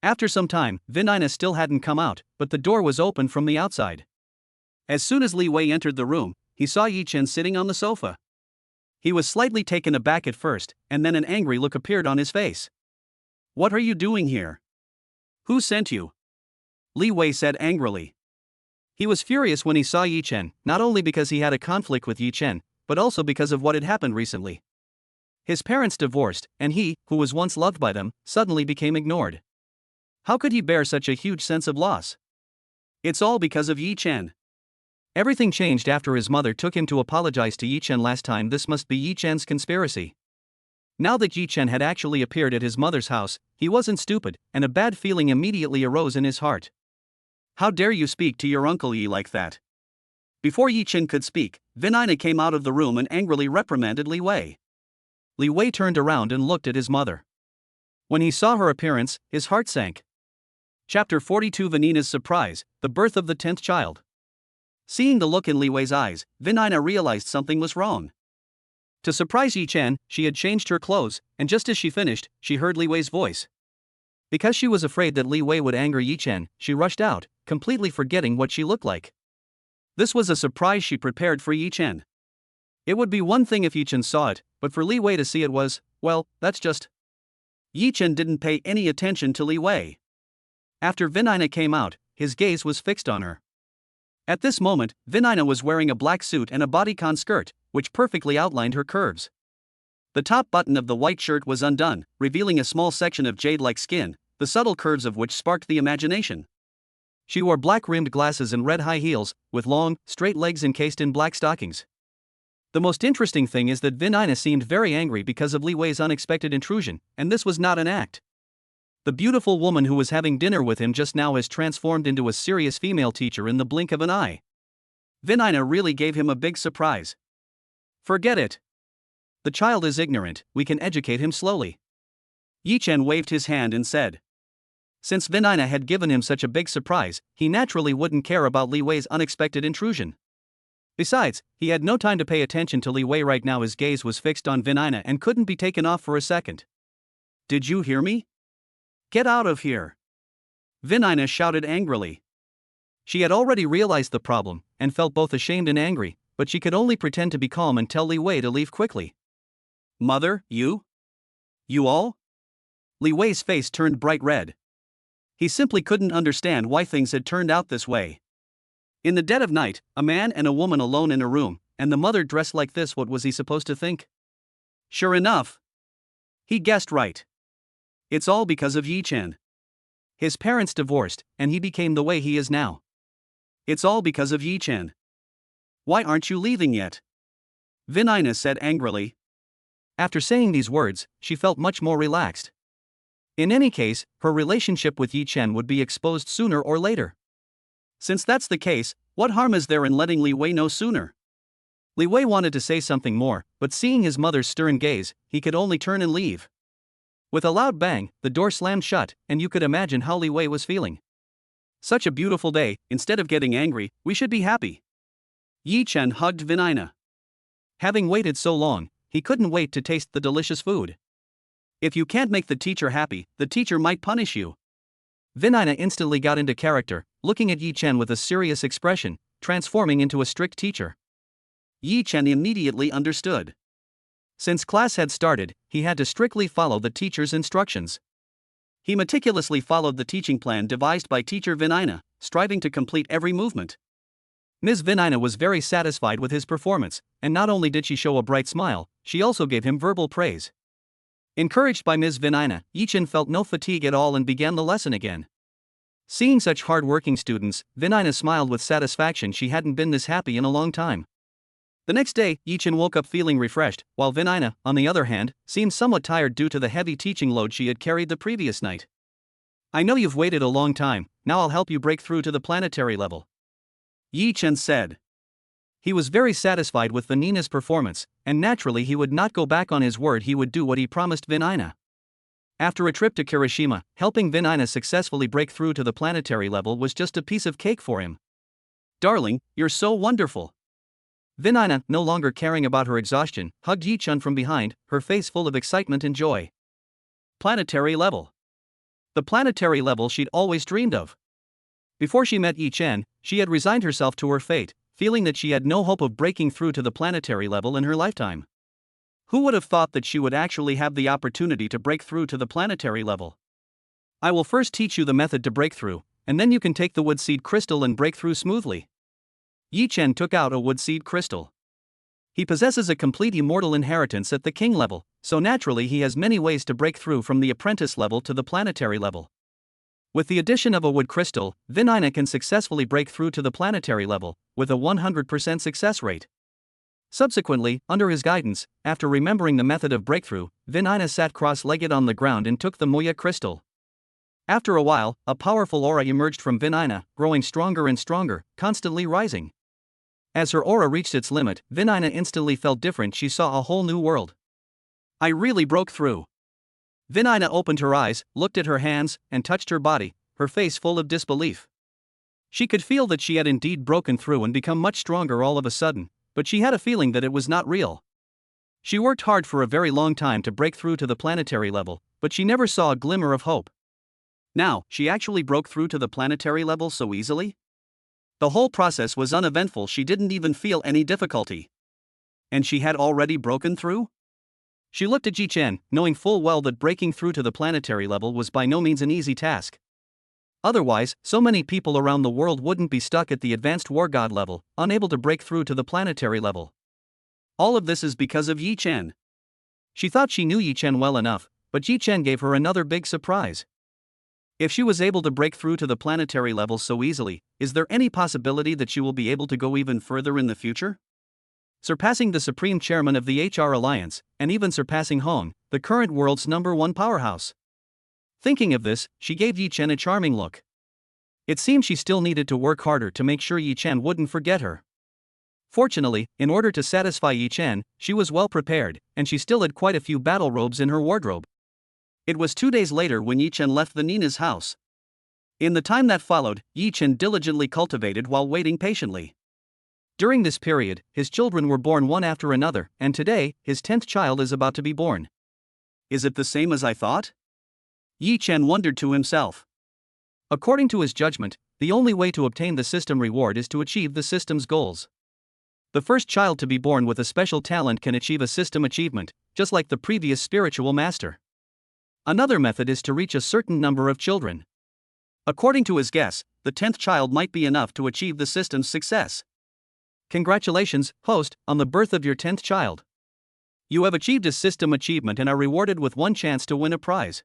After some time, Vin Ina still hadn't come out, but the door was open from the outside. As soon as Li Wei entered the room, he saw Yi Chen sitting on the sofa. He was slightly taken aback at first, and then an angry look appeared on his face. "What are you doing here? Who sent you?" Li Wei said angrily. He was furious when he saw Yi Chen, not only because he had a conflict with Yi Chen, but also because of what had happened recently. His parents divorced, and he, who was once loved by them, suddenly became ignored. How could he bear such a huge sense of loss? It's all because of Yi Chen. Everything changed after his mother took him to apologize to Yi Chen last time. This must be Yi Chen's conspiracy. Now that Yi Chen had actually appeared at his mother's house, he wasn't stupid, and a bad feeling immediately arose in his heart. "How dare you speak to your Uncle Yi like that?" Before Yi Chen could speak, Vin Ina came out of the room and angrily reprimanded Li Wei. Li Wei turned around and looked at his mother. When he saw her appearance, his heart sank. Chapter 42: Vanina's surprise, the birth of the 10th child. Seeing the look in Li Wei's eyes, Vin Ina realized something was wrong. To surprise Yi Chen, she had changed her clothes, and just as she finished, she heard Li Wei's voice. Because she was afraid that Li Wei would anger Yi Chen, she rushed out, completely forgetting what she looked like. This was a surprise she prepared for Yi Chen. It would be one thing if Yi Chen saw it, but for Li Wei to see it was, well, that's just. Yi Chen didn't pay any attention to Li Wei. After Vin Ina came out, his gaze was fixed on her. At this moment, Vin Ina was wearing a black suit and a bodycon skirt, which perfectly outlined her curves. The top button of the white shirt was undone, revealing a small section of jade-like skin, the subtle curves of which sparked the imagination. She wore black-rimmed glasses and red high heels, with long, straight legs encased in black stockings. The most interesting thing is that Vin Ina seemed very angry because of Li Wei's unexpected intrusion, and this was not an act. The beautiful woman who was having dinner with him just now has transformed into a serious female teacher in the blink of an eye. Vin Ina really gave him a big surprise. Forget it. The child is ignorant, we can educate him slowly. Yi Chen waved his hand and said. Since Vinina had given him such a big surprise, he naturally wouldn't care about Li Wei's unexpected intrusion. Besides, he had no time to pay attention to Li Wei right now. His gaze was fixed on Vinina and couldn't be taken off for a second. Did you hear me? Get out of here! Vinina shouted angrily. She had already realized the problem, and felt both ashamed and angry, but she could only pretend to be calm and tell Li Wei to leave quickly. Mother, you? You all? Li Wei's face turned bright red. He simply couldn't understand why things had turned out this way. In the dead of night, a man and a woman alone in a room, and the mother dressed like this. What was he supposed to think? Sure enough, he guessed right. It's all because of Yi Chen. His parents divorced, and he became the way he is now. It's all because of Yi Chen. Why aren't you leaving yet? Vinina said angrily. After saying these words, she felt much more relaxed. In any case, her relationship with Yi Chen would be exposed sooner or later. Since that's the case, what harm is there in letting Li Wei know sooner? Li Wei wanted to say something more, but seeing his mother's stern gaze, he could only turn and leave. With a loud bang, the door slammed shut, and you could imagine how Li Wei was feeling. Such a beautiful day, instead of getting angry, we should be happy. Yi Chen hugged Vinina. Having waited so long, he couldn't wait to taste the delicious food. If you can't make the teacher happy, the teacher might punish you. Vinina instantly got into character, looking at Yi Chen with a serious expression, transforming into a strict teacher. Yi Chen immediately understood. Since class had started, he had to strictly follow the teacher's instructions. He meticulously followed the teaching plan devised by teacher Vinina, striving to complete every movement. Ms. Vinina was very satisfied with his performance, and not only did she show a bright smile, she also gave him verbal praise. Encouraged by Ms. Vinina, Yi Chen felt no fatigue at all and began the lesson again. Seeing such hard-working students, Vinina smiled with satisfaction. She hadn't been this happy in a long time. The next day, Yi Chen woke up feeling refreshed, while Vinina, on the other hand, seemed somewhat tired due to the heavy teaching load she had carried the previous night. I know you've waited a long time, now I'll help you break through to the planetary level. Yi Chen said. He was very satisfied with Vinina's performance, and naturally he would not go back on his word. He would do what he promised Vinina. After a trip to Kirishima, helping Vinina successfully break through to the planetary level was just a piece of cake for him. Darling, you're so wonderful. Vinina, no longer caring about her exhaustion, hugged Yi Chen from behind, her face full of excitement and joy. Planetary level. The planetary level she'd always dreamed of. Before she met Yi Chen, she had resigned herself to her fate, feeling that she had no hope of breaking through to the planetary level in her lifetime. Who would have thought that she would actually have the opportunity to break through to the planetary level? I will first teach you the method to break through, and then you can take the wood seed crystal and break through smoothly. Yi Chen took out a wood seed crystal. He possesses a complete immortal inheritance at the king level, so naturally he has many ways to break through from the apprentice level to the planetary level. With the addition of a wood crystal, Vinina can successfully break through to the planetary level, with a 100% success rate. Subsequently, under his guidance, after remembering the method of breakthrough, Vinina sat cross-legged on the ground and took the Moya crystal. After a while, a powerful aura emerged from Vinina, growing stronger and stronger, constantly rising. As her aura reached its limit, Vinina instantly felt different. She saw a whole new world. I really broke through. Vinina opened her eyes, looked at her hands, and touched her body, her face full of disbelief. She could feel that she had indeed broken through and become much stronger all of a sudden, but she had a feeling that it was not real. She worked hard for a very long time to break through to the planetary level, but she never saw a glimmer of hope. Now, she actually broke through to the planetary level so easily? The whole process was uneventful. She didn't even feel any difficulty. And she had already broken through? She looked at Yi Chen, knowing full well that breaking through to the planetary level was by no means an easy task. Otherwise, so many people around the world wouldn't be stuck at the advanced war god level, unable to break through to the planetary level. All of this is because of Yi Chen. She thought she knew Yi Chen well enough, but Yi Chen gave her another big surprise. If she was able to break through to the planetary level so easily, is there any possibility that she will be able to go even further in the future? Surpassing the supreme chairman of the HR Alliance, and even surpassing Hong, the current world's #1 powerhouse. Thinking of this, she gave Yi Chen a charming look. It seemed she still needed to work harder to make sure Yi Chen wouldn't forget her. Fortunately, in order to satisfy Yi Chen, she was well prepared, and she still had quite a few battle robes in her wardrobe. It was 2 days later when Yi Chen left the Nina's house. In the time that followed, Yi Chen diligently cultivated while waiting patiently. During this period, his children were born one after another, and today, his 10th child is about to be born. Is it the same as I thought? Yi Chen wondered to himself. According to his judgment, the only way to obtain the system reward is to achieve the system's goals. The first child to be born with a special talent can achieve a system achievement, just like the previous spiritual master. Another method is to reach a certain number of children. According to his guess, the 10th child might be enough to achieve the system's success. Congratulations, host, on the birth of your 10th child. You have achieved a system achievement and are rewarded with one chance to win a prize.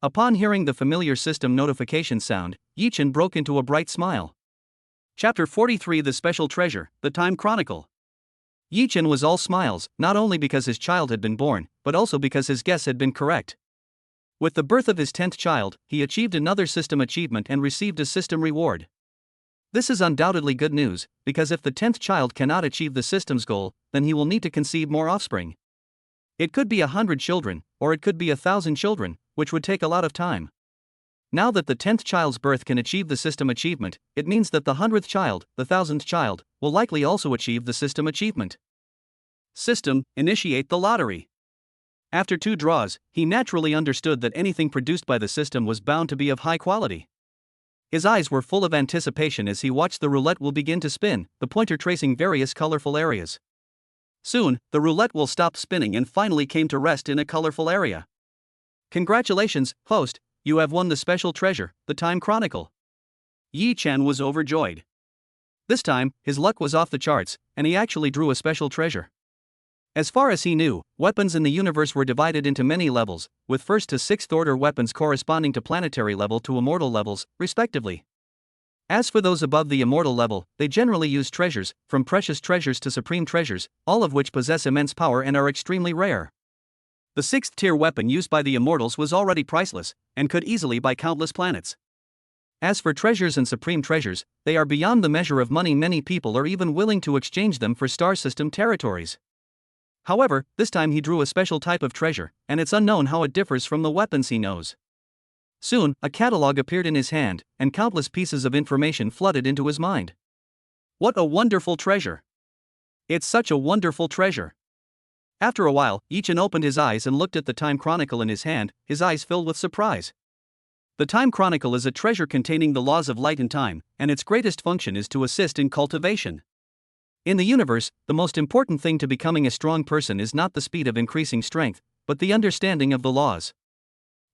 Upon hearing the familiar system notification sound, Yi Chen broke into a bright smile. Chapter 43: The Special Treasure, The Time Chronicle. Yi Chen was all smiles, not only because his child had been born, but also because his guess had been correct. With the birth of his 10th child, he achieved another system achievement and received a system reward. This is undoubtedly good news, because if the 10th child cannot achieve the system's goal, then he will need to conceive more offspring. It could be 100 children, or it could be 1,000 children, which would take a lot of time. Now that the 10th child's birth can achieve the system achievement, it means that the 100th child, the 1,000th child, will likely also achieve the system achievement. System: initiate the lottery. After 2 draws, he naturally understood that anything produced by the system was bound to be of high quality. His eyes were full of anticipation as he watched the roulette will begin to spin, the pointer tracing various colorful areas. Soon, the roulette will stop spinning and finally came to rest in a colorful area. Congratulations, host, you have won the special treasure, the Time Chronicle. Yi Chen was overjoyed. This time, his luck was off the charts, and he actually drew a special treasure. As far as he knew, weapons in the universe were divided into many levels, with first to 6th order weapons corresponding to planetary level to immortal levels, respectively. As for those above the immortal level, they generally use treasures, from precious treasures to supreme treasures, all of which possess immense power and are extremely rare. The 6th tier weapon used by the immortals was already priceless, and could easily buy countless planets. As for treasures and supreme treasures, they are beyond the measure of money. Many people are even willing to exchange them for star system territories. However, this time he drew a special type of treasure, and it's unknown how it differs from the weapons he knows. Soon, a catalog appeared in his hand, and countless pieces of information flooded into his mind. What a wonderful treasure! It's such a wonderful treasure! After a while, Yi Chen opened his eyes and looked at the Time Chronicle in his hand, his eyes filled with surprise. The Time Chronicle is a treasure containing the laws of light and time, and its greatest function is to assist in cultivation. In the universe, the most important thing to becoming a strong person is not the speed of increasing strength, but the understanding of the laws.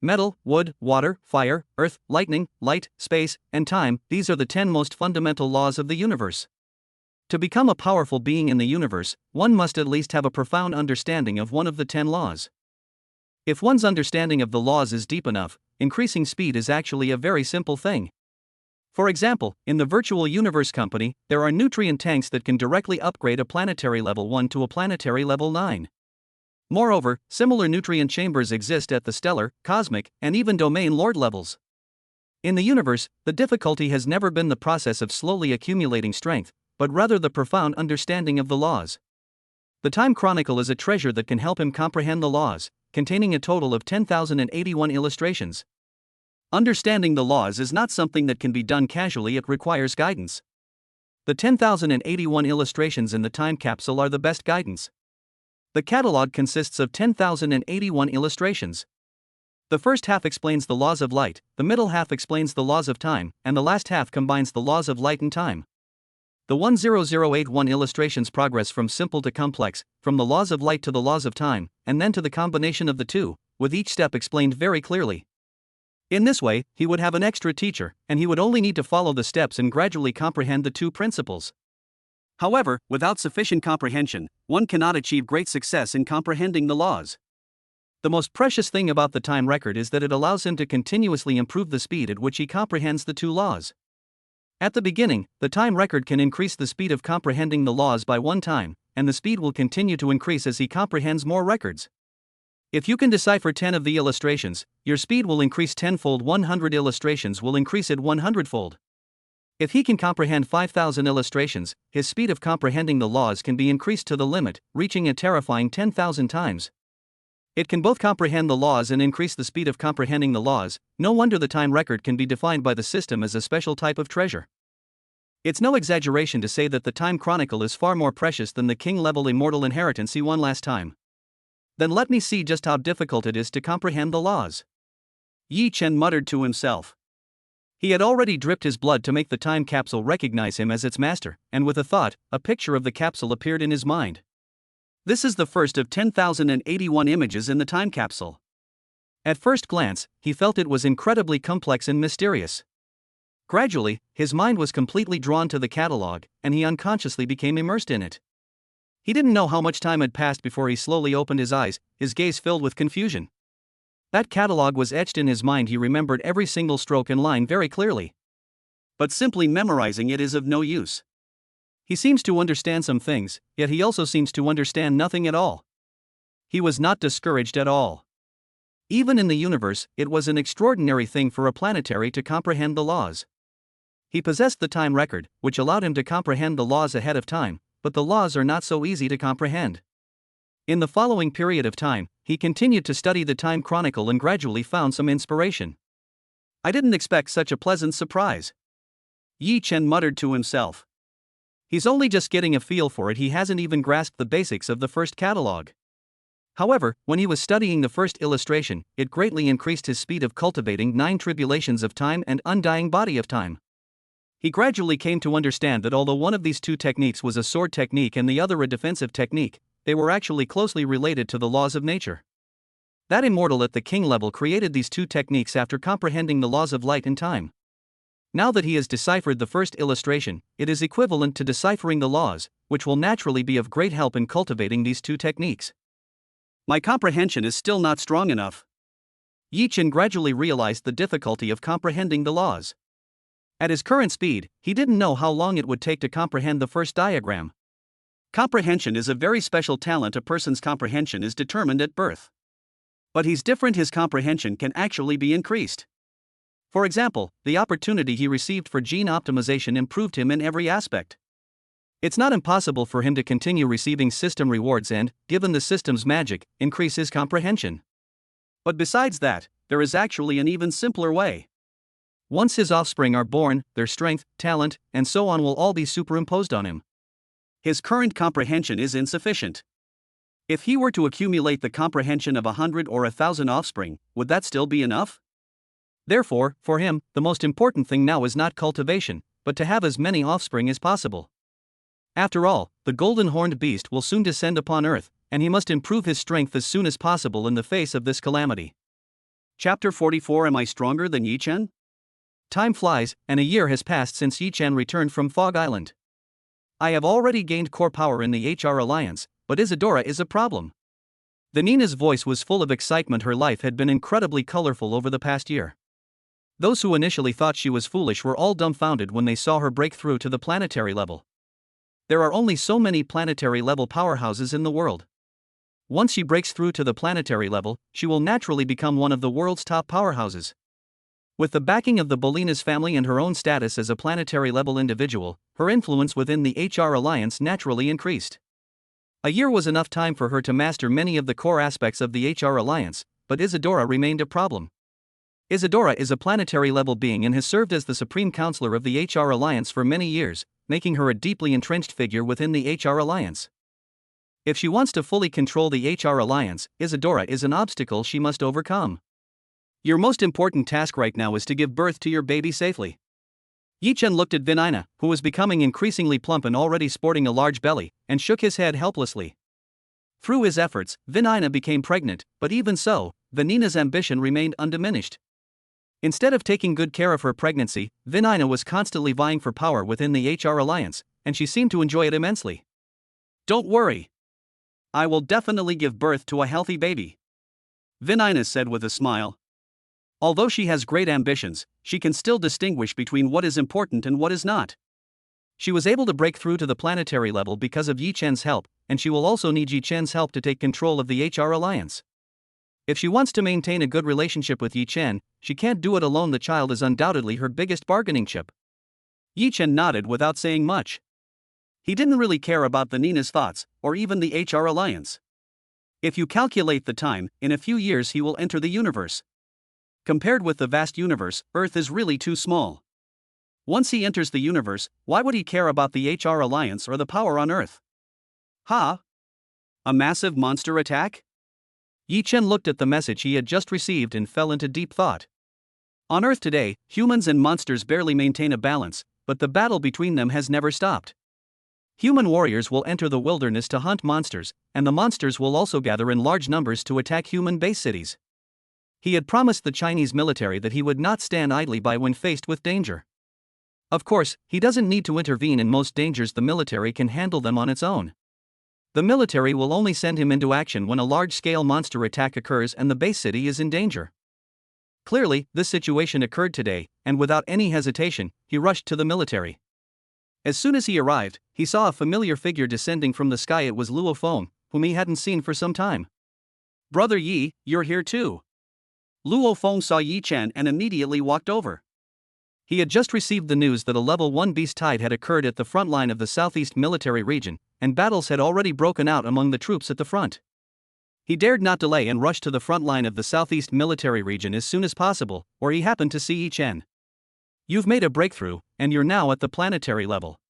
Metal, wood, water, fire, earth, lightning, light, space, and time, these are the 10 most fundamental laws of the universe. To become a powerful being in the universe, one must at least have a profound understanding of one of the 10 laws. If one's understanding of the laws is deep enough, increasing speed is actually a very simple thing. For example, in the Virtual Universe Company, there are nutrient tanks that can directly upgrade a planetary level 1 to a planetary level 9. Moreover, similar nutrient chambers exist at the stellar, cosmic, and even domain lord levels. In the universe, the difficulty has never been the process of slowly accumulating strength, but rather the profound understanding of the laws. The Time Chronicle is a treasure that can help him comprehend the laws, containing a total of 10,081 illustrations. Understanding the laws is not something that can be done casually, it requires guidance. The 10,081 illustrations in the time capsule are the best guidance. The catalog consists of 10,081 illustrations. The first half explains the laws of light, the middle half explains the laws of time, and the last half combines the laws of light and time. The 10081 illustrations progress from simple to complex, from the laws of light to the laws of time, and then to the combination of the two, with each step explained very clearly. In this way, he would have an extra teacher, and he would only need to follow the steps and gradually comprehend the two principles. However, without sufficient comprehension, one cannot achieve great success in comprehending the laws. The most precious thing about the time record is that it allows him to continuously improve the speed at which he comprehends the two laws. At the beginning, the time record can increase the speed of comprehending the laws by 1 time, and the speed will continue to increase as he comprehends more records. If you can decipher 10 of the illustrations, your speed will increase tenfold. 100 illustrations will increase it 100-fold. If he can comprehend 5,000 illustrations, his speed of comprehending the laws can be increased to the limit, reaching a terrifying 10,000 times. It can both comprehend the laws and increase the speed of comprehending the laws. No wonder the time record can be defined by the system as a special type of treasure. It's no exaggeration to say that the Time Chronicle is far more precious than the king-level immortal inheritance he won last time. Then let me see just how difficult it is to comprehend the laws. Yi Chen muttered to himself. He had already dripped his blood to make the time capsule recognize him as its master, and with a thought, a picture of the capsule appeared in his mind. This is the first of 10,081 images in the time capsule. At first glance, he felt it was incredibly complex and mysterious. Gradually, his mind was completely drawn to the catalog, and he unconsciously became immersed in it. He didn't know how much time had passed before he slowly opened his eyes, his gaze filled with confusion. That catalog was etched in his mind. He remembered every single stroke and line very clearly. But simply memorizing it is of no use. He seems to understand some things, yet he also seems to understand nothing at all. He was not discouraged at all. Even in the universe, it was an extraordinary thing for a planetary to comprehend the laws. He possessed the time record, which allowed him to comprehend the laws ahead of time, but the laws are not so easy to comprehend. In the following period of time, he continued to study the Time Chronicle and gradually found some inspiration. I didn't expect such a pleasant surprise. Yi Chen muttered to himself. He's only just getting a feel for it. He hasn't even grasped the basics of the first catalog. However, when he was studying the first illustration, it greatly increased his speed of cultivating 9 tribulations of time and undying body of time. He gradually came to understand that although one of these two techniques was a sword technique and the other a defensive technique, they were actually closely related to the laws of nature. That immortal at the king level created these two techniques after comprehending the laws of light and time. Now that he has deciphered the first illustration, it is equivalent to deciphering the laws, which will naturally be of great help in cultivating these two techniques. My comprehension is still not strong enough. Yi Chen gradually realized the difficulty of comprehending the laws. At his current speed, he didn't know how long it would take to comprehend the first diagram. Comprehension is a very special talent. A person's comprehension is determined at birth. But he's different. His comprehension can actually be increased. For example, the opportunity he received for gene optimization improved him in every aspect. It's not impossible for him to continue receiving system rewards and, given the system's magic, increase his comprehension. But besides that, there is actually an even simpler way. Once his offspring are born, their strength, talent, and so on will all be superimposed on him. His current comprehension is insufficient. If he were to accumulate the comprehension of 100 or 1,000 offspring, would that still be enough? Therefore, for him, the most important thing now is not cultivation, but to have as many offspring as possible. After all, the golden horned beast will soon descend upon Earth, and he must improve his strength as soon as possible in the face of this calamity. Chapter 44. Am I stronger than Yi Chen? Time flies, and a year has passed since Yi Chen returned from Fog Island. I have already gained core power in the HR Alliance, but Isadora is a problem. Vanina's voice was full of excitement. Her life had been incredibly colorful over the past year. Those who initially thought she was foolish were all dumbfounded when they saw her break through to the planetary level. There are only so many planetary level powerhouses in the world. Once she breaks through to the planetary level, she will naturally become one of the world's top powerhouses. With the backing of the Bolinas family and her own status as a planetary level individual, her influence within the HR Alliance naturally increased. A year was enough time for her to master many of the core aspects of the HR Alliance, but Isadora remained a problem. Isadora is a planetary level being and has served as the Supreme Counselor of the HR Alliance for many years, making her a deeply entrenched figure within the HR Alliance. If she wants to fully control the HR Alliance, Isadora is an obstacle she must overcome. Your most important task right now is to give birth to your baby safely. Yi Chen looked at Vanina, who was becoming increasingly plump and already sporting a large belly, and shook his head helplessly. Through his efforts, Vanina became pregnant, but even so, Vanina's ambition remained undiminished. Instead of taking good care of her pregnancy, Vanina was constantly vying for power within the HR Alliance, and she seemed to enjoy it immensely. Don't worry. I will definitely give birth to a healthy baby, Vanina said with a smile. Although she has great ambitions, she can still distinguish between what is important and what is not. She was able to break through to the planetary level because of Yi Chen's help, and she will also need Yi Chen's help to take control of the HR Alliance. If she wants to maintain a good relationship with Yi Chen, she can't do it alone. The child is undoubtedly her biggest bargaining chip. Yi Chen nodded without saying much. He didn't really care about the Nina's thoughts, or even the HR Alliance. If you calculate the time, in a few years he will enter the universe. Compared with the vast universe, Earth is really too small. Once he enters the universe, why would he care about the HR Alliance or the power on Earth? Ha! A massive monster attack? Yi Chen looked at the message he had just received and fell into deep thought. On Earth today, humans and monsters barely maintain a balance, but the battle between them has never stopped. Human warriors will enter the wilderness to hunt monsters, and the monsters will also gather in large numbers to attack human base cities. He had promised the Chinese military that he would not stand idly by when faced with danger. Of course, he doesn't need to intervene in most dangers, the military can handle them on its own. The military will only send him into action when a large-scale monster attack occurs and the base city is in danger. Clearly, this situation occurred today, and without any hesitation, he rushed to the military. As soon as he arrived, he saw a familiar figure descending from the sky. It was Luo Feng, whom he hadn't seen for some time. "Brother Yi, you're here too." Luo Feng saw Yi Chen and immediately walked over. He had just received the news that a level 1 beast tide had occurred at the front line of the southeast military region, and battles had already broken out among the troops at the front. He dared not delay and rushed to the front line of the southeast military region as soon as possible, where he happened to see Yi Chen. "You've made a breakthrough, and you're now at the planetary level."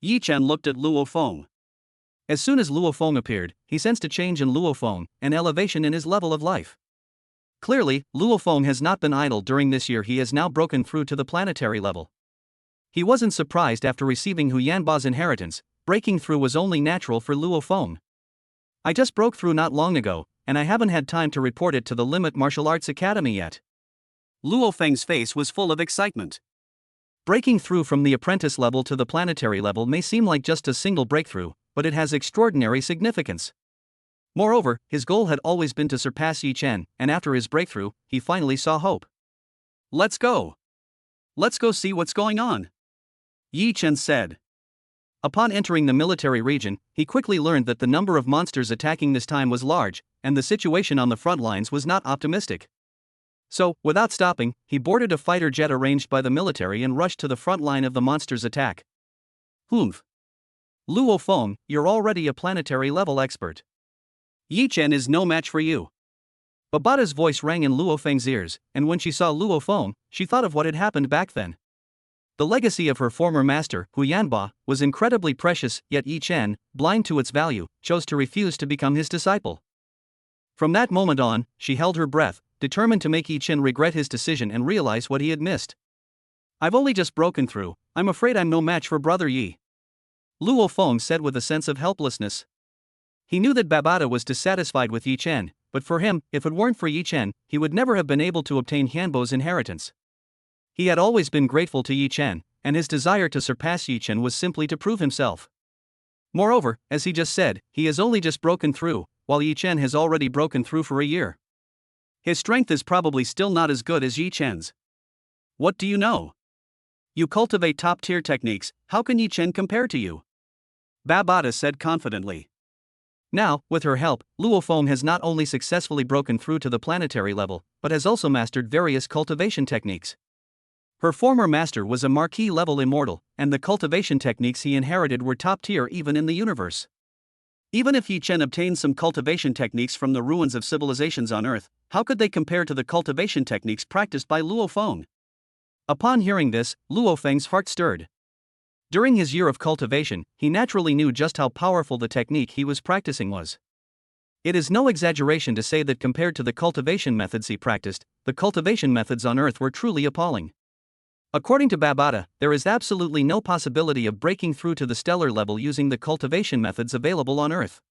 Yi Chen looked at Luo Feng. As soon as Luo Feng appeared, he sensed a change in Luo Feng, an elevation in his level of life. Clearly, Luo Feng has not been idle during this year. He has now broken through to the planetary level. He wasn't surprised after receiving Hu Yanba's inheritance. Breaking through was only natural for Luo Feng. "I just broke through not long ago, and I haven't had time to report it to the Limit Martial Arts Academy yet." Luo Feng's face was full of excitement. Breaking through from the apprentice level to the planetary level may seem like just a single breakthrough, but it has extraordinary significance. Moreover, his goal had always been to surpass Yi Chen, and after his breakthrough, he finally saw hope. "Let's go. Let's go see what's going on," Yi Chen said. Upon entering the military region, he quickly learned that the number of monsters attacking this time was large, and the situation on the front lines was not optimistic. So, without stopping, he boarded a fighter jet arranged by the military and rushed to the front line of the monsters' attack. "Humph. Luo Feng, you're already a planetary level expert. Yi Chen is no match for you." Babata's voice rang in Luo Feng's ears, and when she saw Luo Feng, she thought of what had happened back then. The legacy of her former master, Hu Yanba, was incredibly precious, yet Yi Chen, blind to its value, chose to refuse to become his disciple. From that moment on, she held her breath, determined to make Yi Chen regret his decision and realize what he had missed. "I've only just broken through, I'm afraid I'm no match for Brother Yi," Luo Feng said with a sense of helplessness. He knew that Babata was dissatisfied with Yi Chen, but for him, if it weren't for Yi Chen, he would never have been able to obtain Yanbo's inheritance. He had always been grateful to Yi Chen, and his desire to surpass Yi Chen was simply to prove himself. Moreover, as he just said, he has only just broken through, while Yi Chen has already broken through for a year. His strength is probably still not as good as Yi Chen's. "What do you know? You cultivate top-tier techniques, how can Yi Chen compare to you?" Babata said confidently. Now, with her help, Luo Feng has not only successfully broken through to the planetary level, but has also mastered various cultivation techniques. Her former master was a marquee-level immortal, and the cultivation techniques he inherited were top-tier even in the universe. Even if Yi Chen obtained some cultivation techniques from the ruins of civilizations on Earth, how could they compare to the cultivation techniques practiced by Luo Feng? Upon hearing this, Luo Feng's heart stirred. During his year of cultivation, he naturally knew just how powerful the technique he was practicing was. It is no exaggeration to say that compared to the cultivation methods he practiced, the cultivation methods on Earth were truly appalling. According to Babata, there is absolutely no possibility of breaking through to the stellar level using the cultivation methods available on Earth.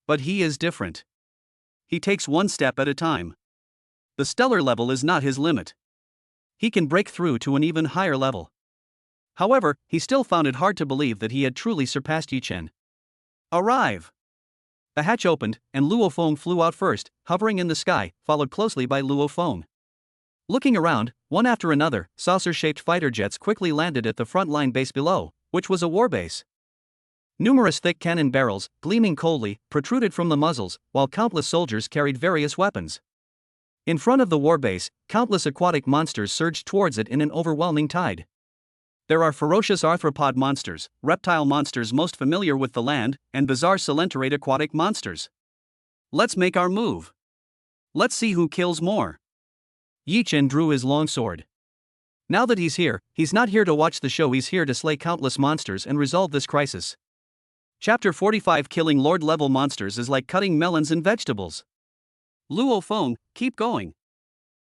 But he is different. He takes one step at a time. The stellar level is not his limit. He can break through to an even higher level. However, he still found it hard to believe that he had truly surpassed Yi Chen. "Arrive!" The hatch opened, and Luo Feng flew out first, hovering in the sky, followed closely by Luo Feng. Looking around, one after another, saucer-shaped fighter jets quickly landed at the front-line base below, which was a warbase. Numerous thick cannon barrels, gleaming coldly, protruded from the muzzles, while countless soldiers carried various weapons. In front of the warbase, countless aquatic monsters surged towards it in an overwhelming tide. There are ferocious arthropod monsters, reptile monsters most familiar with the land, and bizarre coelenterate aquatic monsters. Let's make our move. Let's see who kills more. Yi Chen drew his longsword. Now that he's here, he's not here to watch the show, he's here to slay countless monsters and resolve this crisis. Chapter 45. Killing Lord-level monsters is like cutting melons and vegetables. Luo Feng, keep going.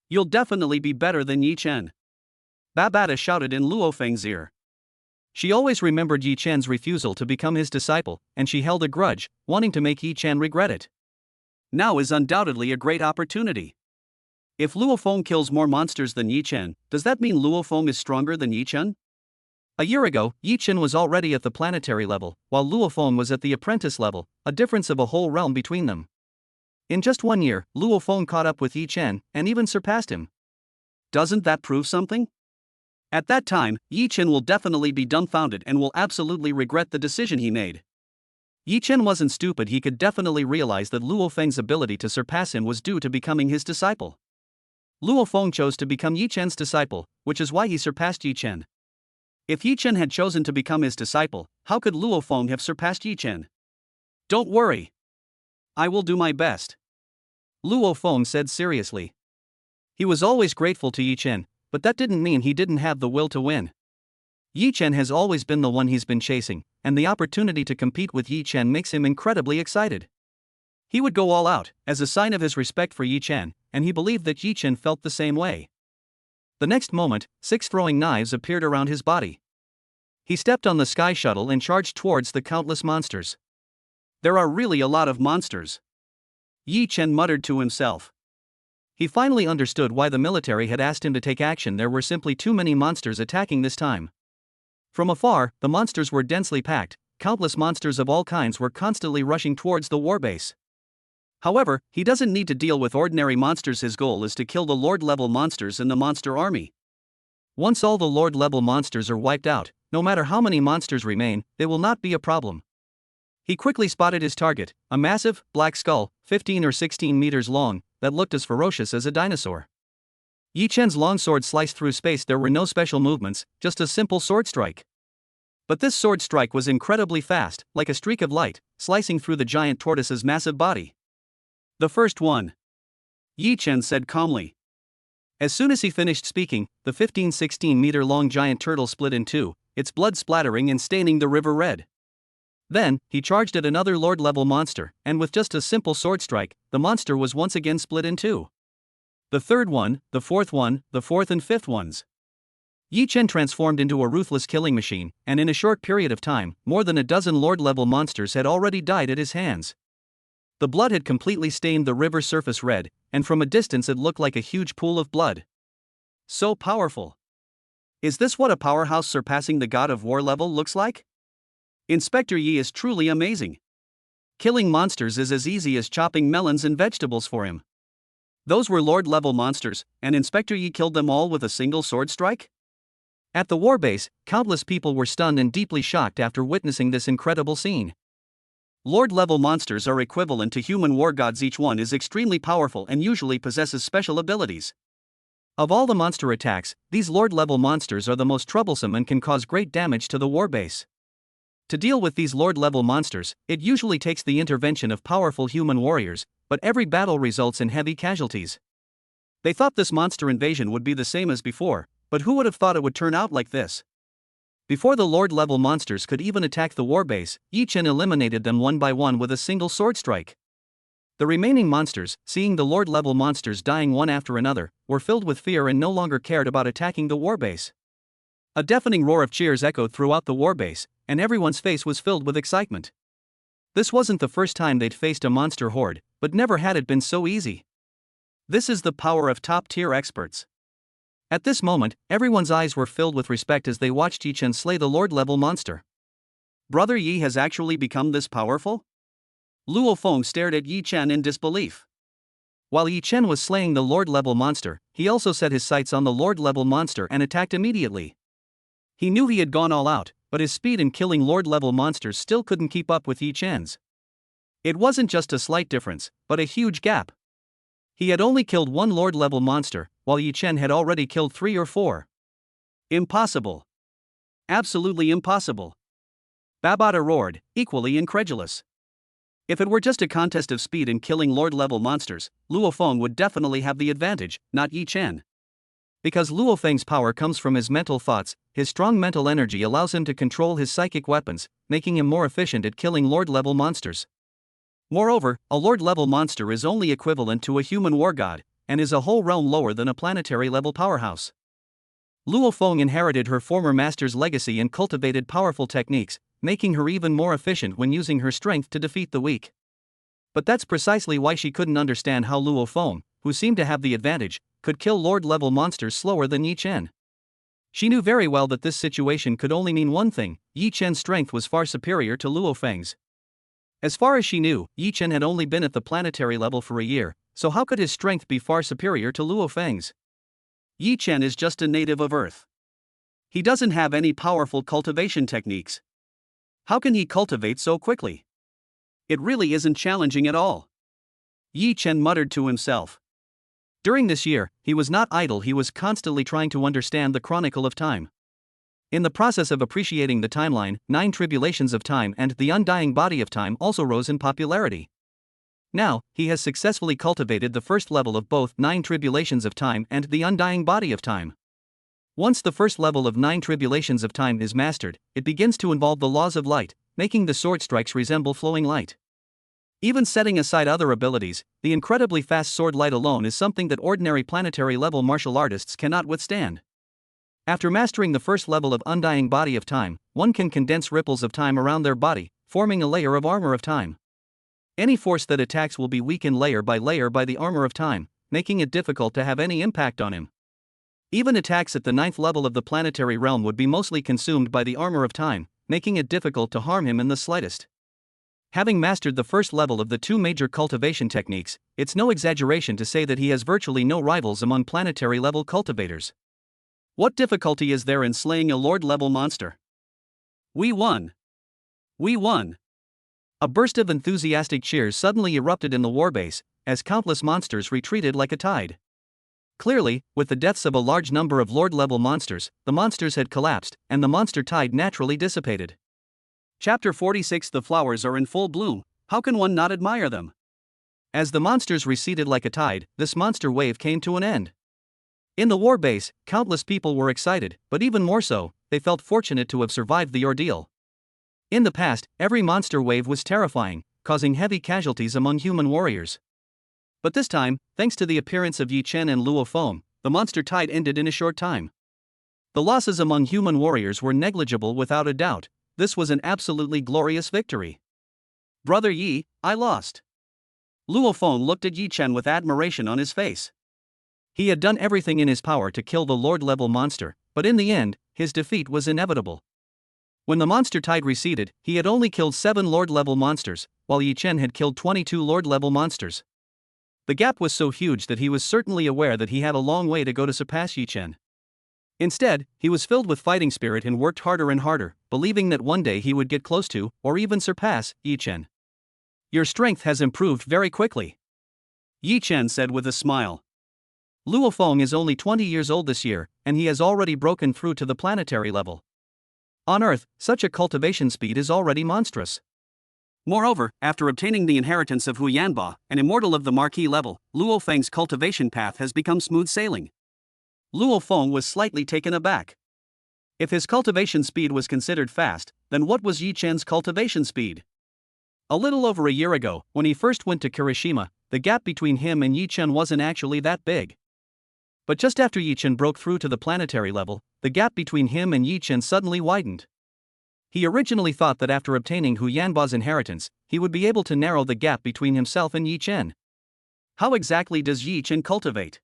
You'll definitely be better than Yi Chen. Babata shouted in Luo Feng's ear. She always remembered Yi Chen's refusal to become his disciple, and she held a grudge, wanting to make Yi Chen regret it. Now is undoubtedly a great opportunity. If Luo Feng kills more monsters than Yi Chen, does that mean Luo Feng is stronger than Yi Chen? A year ago, Yi Chen was already at the planetary level, while Luo Feng was at the apprentice level, a difference of a whole realm between them. In just 1 year, Luo Feng caught up with Yi Chen, and even surpassed him. Doesn't that prove something? At that time, Yi Chen will definitely be dumbfounded and will absolutely regret the decision he made. Yi Chen wasn't stupid, he could definitely realize that Luo Feng's ability to surpass him was due to becoming his disciple. Luo Feng chose to become Yi Chen's disciple, which is why he surpassed Yi Chen. If Yi Chen had chosen to become his disciple, how could Luo Feng have surpassed Yi Chen? Don't worry. I will do my best. Luo Feng said seriously. He was always grateful to Yi Chen, but that didn't mean he didn't have the will to win. Yi Chen has always been the one he's been chasing, and the opportunity to compete with Yi Chen makes him incredibly excited. He would go all out, as a sign of his respect for Yi Chen, and he believed that Yi Chen felt the same way. The next moment, 6 throwing knives appeared around his body. He stepped on the sky shuttle and charged towards the countless monsters. There are really a lot of monsters. Yi Chen muttered to himself. He finally understood why the military had asked him to take action. There were simply too many monsters attacking this time. From afar, the monsters were densely packed, countless monsters of all kinds were constantly rushing towards the warbase. However, he doesn't need to deal with ordinary monsters, his goal is to kill the Lord-level monsters in the monster army. Once all the Lord-level monsters are wiped out, no matter how many monsters remain, they will not be a problem. He quickly spotted his target, a massive, black skull, 15 or 16 meters long, that looked as ferocious as a dinosaur. Yi Chen's longsword sliced through space. There were no special movements, just a simple sword strike. But this sword strike was incredibly fast, like a streak of light, slicing through the giant tortoise's massive body. The first one. Yi Chen said calmly. As soon as he finished speaking, the 15-16 meter long giant turtle split in two, its blood splattering and staining the river red. Then, he charged at another Lord-level monster, and with just a simple sword strike, the monster was once again split in two. The third one, the fourth one, the fourth and fifth ones. Yi Chen transformed into a ruthless killing machine, and in a short period of time, more than a dozen Lord-level monsters had already died at his hands. The blood had completely stained the river surface red, and from a distance it looked like a huge pool of blood. So powerful. Is this what a powerhouse surpassing the God of War level looks like? Inspector Yi is truly amazing. Killing monsters is as easy as chopping melons and vegetables for him. Those were Lord-level monsters, and Inspector Yi killed them all with a single sword strike? At the warbase, countless people were stunned and deeply shocked after witnessing this incredible scene. Lord-level monsters are equivalent to human war gods. Each one is extremely powerful and usually possesses special abilities. Of all the monster attacks, these Lord-level monsters are the most troublesome and can cause great damage to the warbase. To deal with these Lord-level monsters, it usually takes the intervention of powerful human warriors, but every battle results in heavy casualties. They thought this monster invasion would be the same as before, but who would have thought it would turn out like this? Before the Lord-level monsters could even attack the warbase, Yi Chen eliminated them one by one with a single sword strike. The remaining monsters, seeing the Lord-level monsters dying one after another, were filled with fear and no longer cared about attacking the warbase. A deafening roar of cheers echoed throughout the warbase, and everyone's face was filled with excitement. This wasn't the first time they'd faced a monster horde, but never had it been so easy. This is the power of top-tier experts. At this moment, everyone's eyes were filled with respect as they watched Yi Chen slay the Lord-level monster. Brother Yi has actually become this powerful? Luo Feng stared at Yi Chen in disbelief. While Yi Chen was slaying the Lord-level monster, he also set his sights on the Lord-level monster and attacked immediately. He knew he had gone all out, but his speed in killing Lord-level monsters still couldn't keep up with Yi Chen's. It wasn't just a slight difference, but a huge gap. He had only killed one Lord-level monster, while Yi Chen had already killed 3 or 4. Impossible. Absolutely impossible. Babata roared, equally incredulous. If it were just a contest of speed in killing Lord-level monsters, Luo Feng would definitely have the advantage, not Yi Chen. Because Luo Feng's power comes from his mental thoughts, his strong mental energy allows him to control his psychic weapons, making him more efficient at killing Lord-level monsters. Moreover, a Lord-level monster is only equivalent to a human war god, and is a whole realm lower than a planetary-level powerhouse. Luo Feng inherited her former master's legacy and cultivated powerful techniques, making her even more efficient when using her strength to defeat the weak. But that's precisely why she couldn't understand how Luo Feng, who seemed to have the advantage, could kill Lord-level monsters slower than Yi Chen. She knew very well that this situation could only mean one thing: Yi Chen's strength was far superior to Luo Feng's. As far as she knew, Yi Chen had only been at the planetary level for a year, so how could his strength be far superior to Luo Feng's? Yi Chen is just a native of Earth. He doesn't have any powerful cultivation techniques. How can he cultivate so quickly? It really isn't challenging at all. Yi Chen muttered to himself. During this year, he was not idle, he was constantly trying to understand the Chronicle of Time. In the process of appreciating the timeline, 9 Tribulations of Time and The Undying Body of Time also rose in popularity. Now, he has successfully cultivated the first level of both 9 Tribulations of Time and The Undying Body of Time. Once the first level of 9 Tribulations of Time is mastered, it begins to involve the laws of light, making the sword strikes resemble flowing light. Even setting aside other abilities, the incredibly fast sword light alone is something that ordinary planetary-level martial artists cannot withstand. After mastering the first level of Undying Body of Time, one can condense ripples of time around their body, forming a layer of armor of time. Any force that attacks will be weakened layer by the armor of time, making it difficult to have any impact on him. Even attacks at the 9th level of the planetary realm would be mostly consumed by the armor of time, making it difficult to harm him in the slightest. Having mastered the first level of the 2 major cultivation techniques, it's no exaggeration to say that he has virtually no rivals among planetary-level cultivators. What difficulty is there in slaying a Lord-level monster? We won! We won! A burst of enthusiastic cheers suddenly erupted in the warbase, as countless monsters retreated like a tide. Clearly, with the deaths of a large number of Lord-level monsters, the monsters had collapsed, and the monster tide naturally dissipated. Chapter 46. The flowers are in full bloom, how can one not admire them? As the monsters receded like a tide, this monster wave came to an end. In the war base, countless people were excited, but even more so, they felt fortunate to have survived the ordeal. In the past, every monster wave was terrifying, causing heavy casualties among human warriors. But this time, thanks to the appearance of Yi Chen and Luo Feng, the monster tide ended in a short time. The losses among human warriors were negligible without a doubt. This was an absolutely glorious victory. Brother Yi, I lost. Luo Feng looked at Yi Chen with admiration on his face. He had done everything in his power to kill the Lord-level monster, but in the end, his defeat was inevitable. When the monster tide receded, he had only killed 7 Lord-level monsters, while Yi Chen had killed 22 Lord-level monsters. The gap was so huge that he was certainly aware that he had a long way to go to surpass Yi Chen. Instead, he was filled with fighting spirit and worked harder and harder, believing that one day he would get close to, or even surpass, Yi Chen. Your strength has improved very quickly, Yi Chen said with a smile. Luo Feng is only 20 years old this year, and he has already broken through to the planetary level. On Earth, such a cultivation speed is already monstrous. Moreover, after obtaining the inheritance of Hu Yanba, an immortal of the marquee level, Luo Feng's cultivation path has become smooth sailing. Luo Feng was slightly taken aback. If his cultivation speed was considered fast, then what was Yi Chen's cultivation speed? A little over a year ago, when he first went to Kirishima, the gap between him and Yi Chen wasn't actually that big. But just after Yi Chen broke through to the planetary level, the gap between him and Yi Chen suddenly widened. He originally thought that after obtaining Hu Yanba's inheritance, he would be able to narrow the gap between himself and Yi Chen. How exactly does Yi Chen cultivate?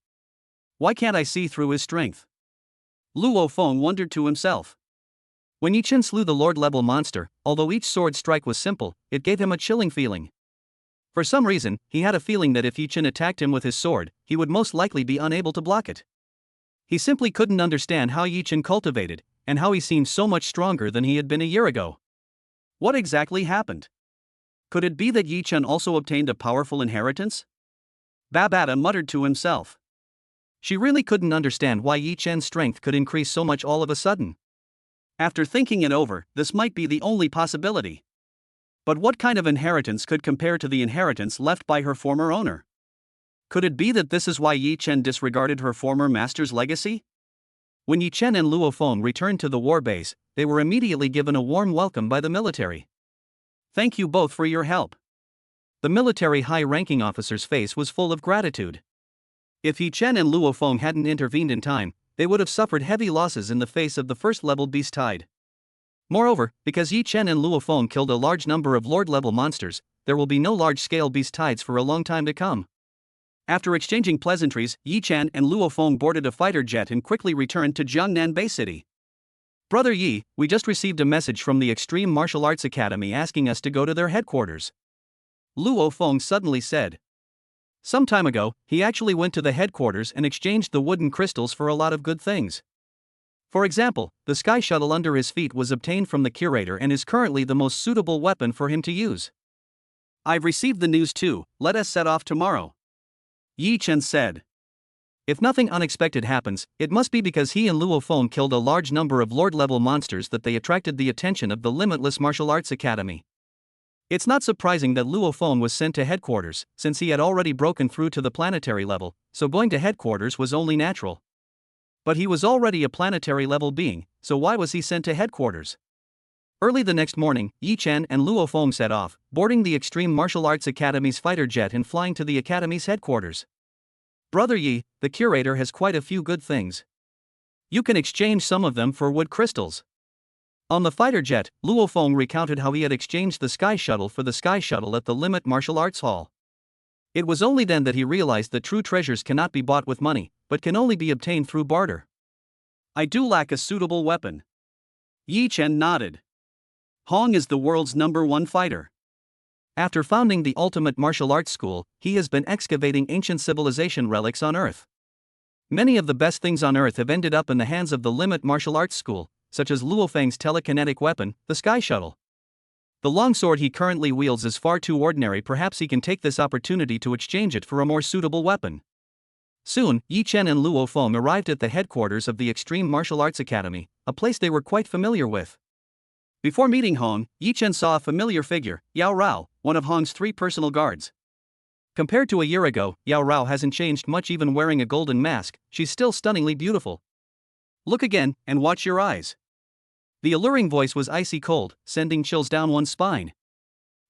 Why can't I see through his strength? Luo Feng wondered to himself. When Yi Chen slew the Lord-level monster, although each sword strike was simple, it gave him a chilling feeling. For some reason, he had a feeling that if Yi Chen attacked him with his sword, he would most likely be unable to block it. He simply couldn't understand how Yi Chen cultivated, and how he seemed so much stronger than he had been a year ago. What exactly happened? Could it be that Yi Chen also obtained a powerful inheritance? Babata muttered to himself. She really couldn't understand why Yi Chen's strength could increase so much all of a sudden. After thinking it over, this might be the only possibility. But what kind of inheritance could compare to the inheritance left by her former owner? Could it be that this is why Yi Chen disregarded her former master's legacy? When Yi Chen and Luo Feng returned to the war base, they were immediately given a warm welcome by the military. "Thank you both for your help." The military high-ranking officer's face was full of gratitude. If Yi Chen and Luo Feng hadn't intervened in time, they would have suffered heavy losses in the face of the first-level beast tide. Moreover, because Yi Chen and Luo Feng killed a large number of Lord-level monsters, there will be no large-scale beast tides for a long time to come. After exchanging pleasantries, Yi Chen and Luo Feng boarded a fighter jet and quickly returned to Jiangnan Bay City. "Brother Yi, we just received a message from the Extreme Martial Arts Academy asking us to go to their headquarters," Luo Feng suddenly said. Some time ago, he actually went to the headquarters and exchanged the wooden crystals for a lot of good things. For example, the sky shuttle under his feet was obtained from the curator and is currently the most suitable weapon for him to use. "I've received the news too, let us set off tomorrow," Yi Chen said. If nothing unexpected happens, it must be because he and Luo Feng killed a large number of Lord-level monsters that they attracted the attention of the Limitless Martial Arts Academy. It's not surprising that Luo Feng was sent to headquarters, since he had already broken through to the planetary level, so going to headquarters was only natural. But he was already a planetary level being, so why was he sent to headquarters? Early the next morning, Yi Chen and Luo Feng set off, boarding the Extreme Martial Arts Academy's fighter jet and flying to the Academy's headquarters. "Brother Yi, the curator has quite a few good things. You can exchange some of them for wood crystals." On the fighter jet, Luo Feng recounted how he had exchanged the Sky Shuttle for the Sky Shuttle at the Limit Martial Arts Hall. It was only then that he realized that true treasures cannot be bought with money, but can only be obtained through barter. "I do lack a suitable weapon." Yi Chen nodded. "Hong is the world's #1 fighter. After founding the Ultimate Martial Arts School, he has been excavating ancient civilization relics on Earth. Many of the best things on Earth have ended up in the hands of the Limit Martial Arts School, such as Luo Feng's telekinetic weapon, the Sky Shuttle. The longsword he currently wields is far too ordinary. Perhaps he can take this opportunity to exchange it for a more suitable weapon." Soon, Yi Chen and Luo Feng arrived at the headquarters of the Extreme Martial Arts Academy, a place they were quite familiar with. Before meeting Hong, Yi Chen saw a familiar figure, Yao Rao, one of Hong's 3 personal guards. Compared to a year ago, Yao Rao hasn't changed much. Even wearing a golden mask, she's still stunningly beautiful. "Look again, and watch your eyes." The alluring voice was icy cold, sending chills down one's spine.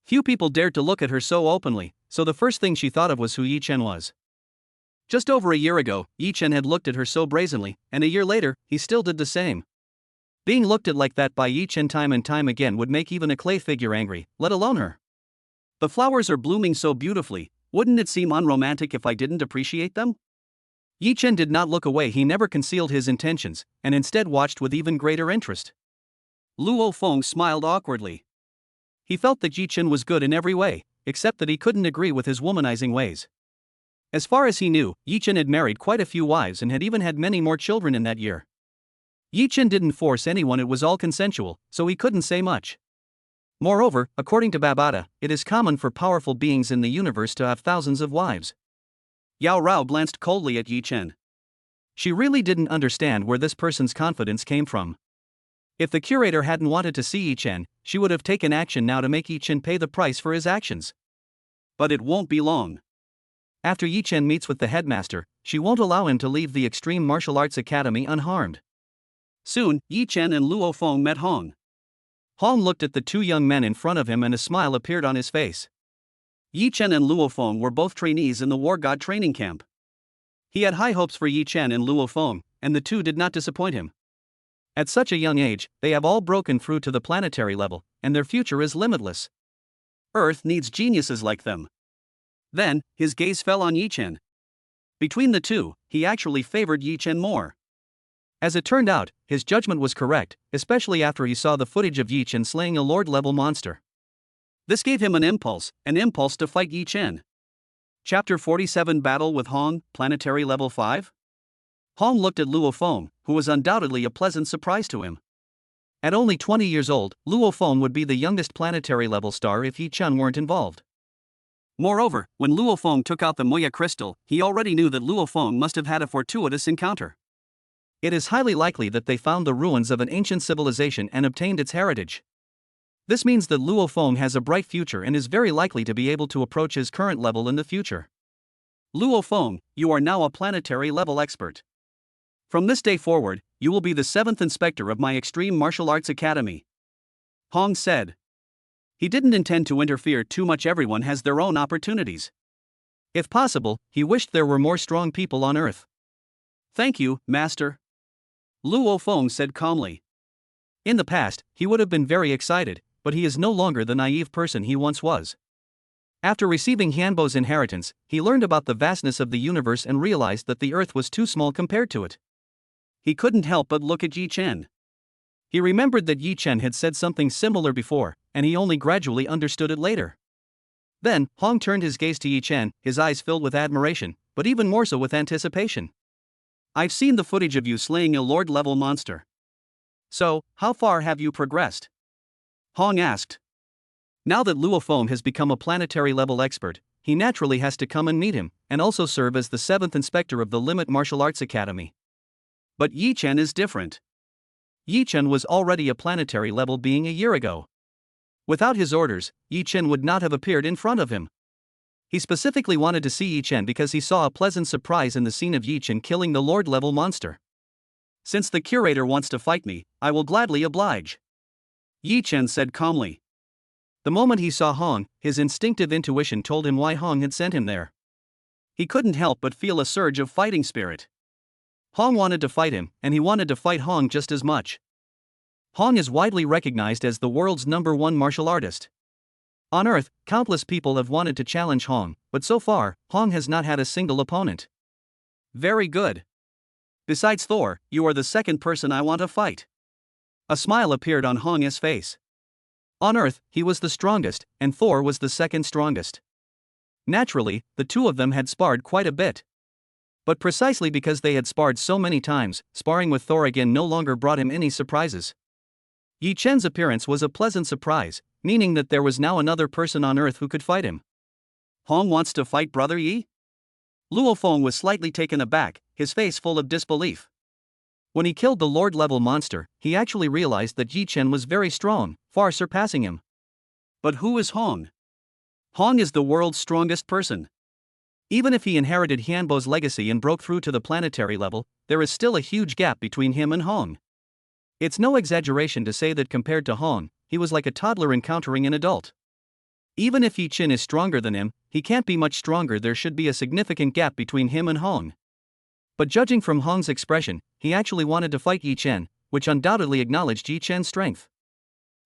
Few people dared to look at her so openly, so the first thing she thought of was who Yi Chen was. Just over a year ago, Yi Chen had looked at her so brazenly, and a year later, he still did the same. Being looked at like that by Yi Chen time and time again would make even a clay figure angry, let alone her. "The flowers are blooming so beautifully, wouldn't it seem unromantic if I didn't appreciate them?" Yi Chen did not look away. He never concealed his intentions, and instead watched with even greater interest. Luo Feng smiled awkwardly. He felt that Yi Chen was good in every way, except that he couldn't agree with his womanizing ways. As far as he knew, Yi Chen had married quite a few wives and had even had many more children in that year. Yi Chen didn't force anyone. It was all consensual, so he couldn't say much. Moreover, according to Babata, it is common for powerful beings in the universe to have thousands of wives. Yao Rao glanced coldly at Yi Chen. She really didn't understand where this person's confidence came from. If the curator hadn't wanted to see Yi Chen, she would have taken action now to make Yi Chen pay the price for his actions. But it won't be long. After Yi Chen meets with the headmaster, she won't allow him to leave the Extreme Martial Arts Academy unharmed. Soon, Yi Chen and Luo Feng met Hong. Hong looked at the 2 young men in front of him and a smile appeared on his face. Yi Chen and Luo Feng were both trainees in the War God training camp. He had high hopes for Yi Chen and Luo Feng, and the two did not disappoint him. At such a young age, they have all broken through to the planetary level, and their future is limitless. Earth needs geniuses like them. Then, his gaze fell on Yi Chen. Between the two, he actually favored Yi Chen more. As it turned out, his judgment was correct, especially after he saw the footage of Yi Chen slaying a Lord-level monster. This gave him an impulse to fight Yi Chen. Chapter 47 Battle with Hong, Planetary Level 5? Hong looked at Luo Feng, who was undoubtedly a pleasant surprise to him. At only 20 years old, Luo Feng would be the youngest planetary level star if Yi Chen weren't involved. Moreover, when Luo Feng took out the Moya crystal, he already knew that Luo Feng must have had a fortuitous encounter. It is highly likely that they found the ruins of an ancient civilization and obtained its heritage. This means that Luo Feng has a bright future and is very likely to be able to approach his current level in the future. Luo Feng, you are now a planetary level expert. From this day forward, you will be the 7th inspector of my Extreme Martial Arts Academy. Hong said. He didn't intend to interfere too much. Everyone has their own opportunities. If possible, he wished there were more strong people on Earth. Thank you, Master. Luo Feng said calmly. In the past, he would have been very excited, but he is no longer the naive person he once was. After receiving Hanbo's inheritance, he learned about the vastness of the universe and realized that the Earth was too small compared to it. He couldn't help but look at Yi Chen. He remembered that Yi Chen had said something similar before, and he only gradually understood it later. Then, Hong turned his gaze to Yi Chen, his eyes filled with admiration, but even more so with anticipation. I've seen the footage of you slaying a Lord-level monster. So, how far have you progressed? Hong asked. Now that Luo Feng has become a planetary-level expert, he naturally has to come and meet him, and also serve as the 7th inspector of the Limit Martial Arts Academy. But Yi Chen is different. Yi Chen was already a planetary-level being a year ago. Without his orders, Yi Chen would not have appeared in front of him. He specifically wanted to see Yi Chen because he saw a pleasant surprise in the scene of Yi Chen killing the Lord-level monster. Since the curator wants to fight me, I will gladly oblige. Yi Chen said calmly. The moment he saw Hong, his instinctive intuition told him why Hong had sent him there. He couldn't help but feel a surge of fighting spirit. Hong wanted to fight him, and he wanted to fight Hong just as much. Hong is widely recognized as the world's #1 martial artist. On Earth, countless people have wanted to challenge Hong, but so far, Hong has not had a single opponent. Very good. Besides Thor, you are the second person I want to fight. A smile appeared on Hong's face. On Earth, he was the strongest, and Thor was the second strongest. Naturally, the two of them had sparred quite a bit. But precisely because they had sparred so many times, sparring with Thor again no longer brought him any surprises. Yi Chen's appearance was a pleasant surprise, meaning that there was now another person on Earth who could fight him. Hong wants to fight Brother Yi? Luo Feng was slightly taken aback, his face full of disbelief. When he killed the Lord-level monster, he actually realized that Yi Chen was very strong, far surpassing him. But who is Hong? Hong is the world's strongest person. Even if he inherited Hanbo's legacy and broke through to the planetary level, there is still a huge gap between him and Hong. It's no exaggeration to say that compared to Hong, he was like a toddler encountering an adult. Even if Yi Chen is stronger than him, he can't be much stronger. There should be a significant gap between him and Hong. But judging from Hong's expression, he actually wanted to fight Yi Chen, which undoubtedly acknowledged Yi Chen's strength.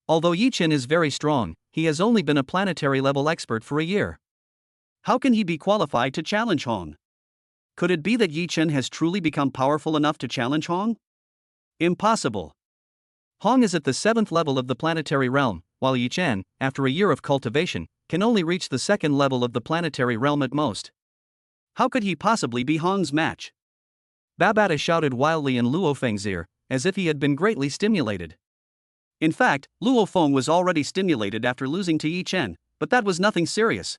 Although Yi Chen is very strong, he has only been a planetary-level expert for a year. How can he be qualified to challenge Hong? Could it be that Yi Chen has truly become powerful enough to challenge Hong? Impossible. Hong is at the 7th level of the planetary realm, while Yi Chen, after a year of cultivation, can only reach the 2nd level of the planetary realm at most. How could he possibly be Hong's match? Babata shouted wildly in Luo Feng's ear, as if he had been greatly stimulated. In fact, Luo Feng was already stimulated after losing to Yi Chen, but that was nothing serious.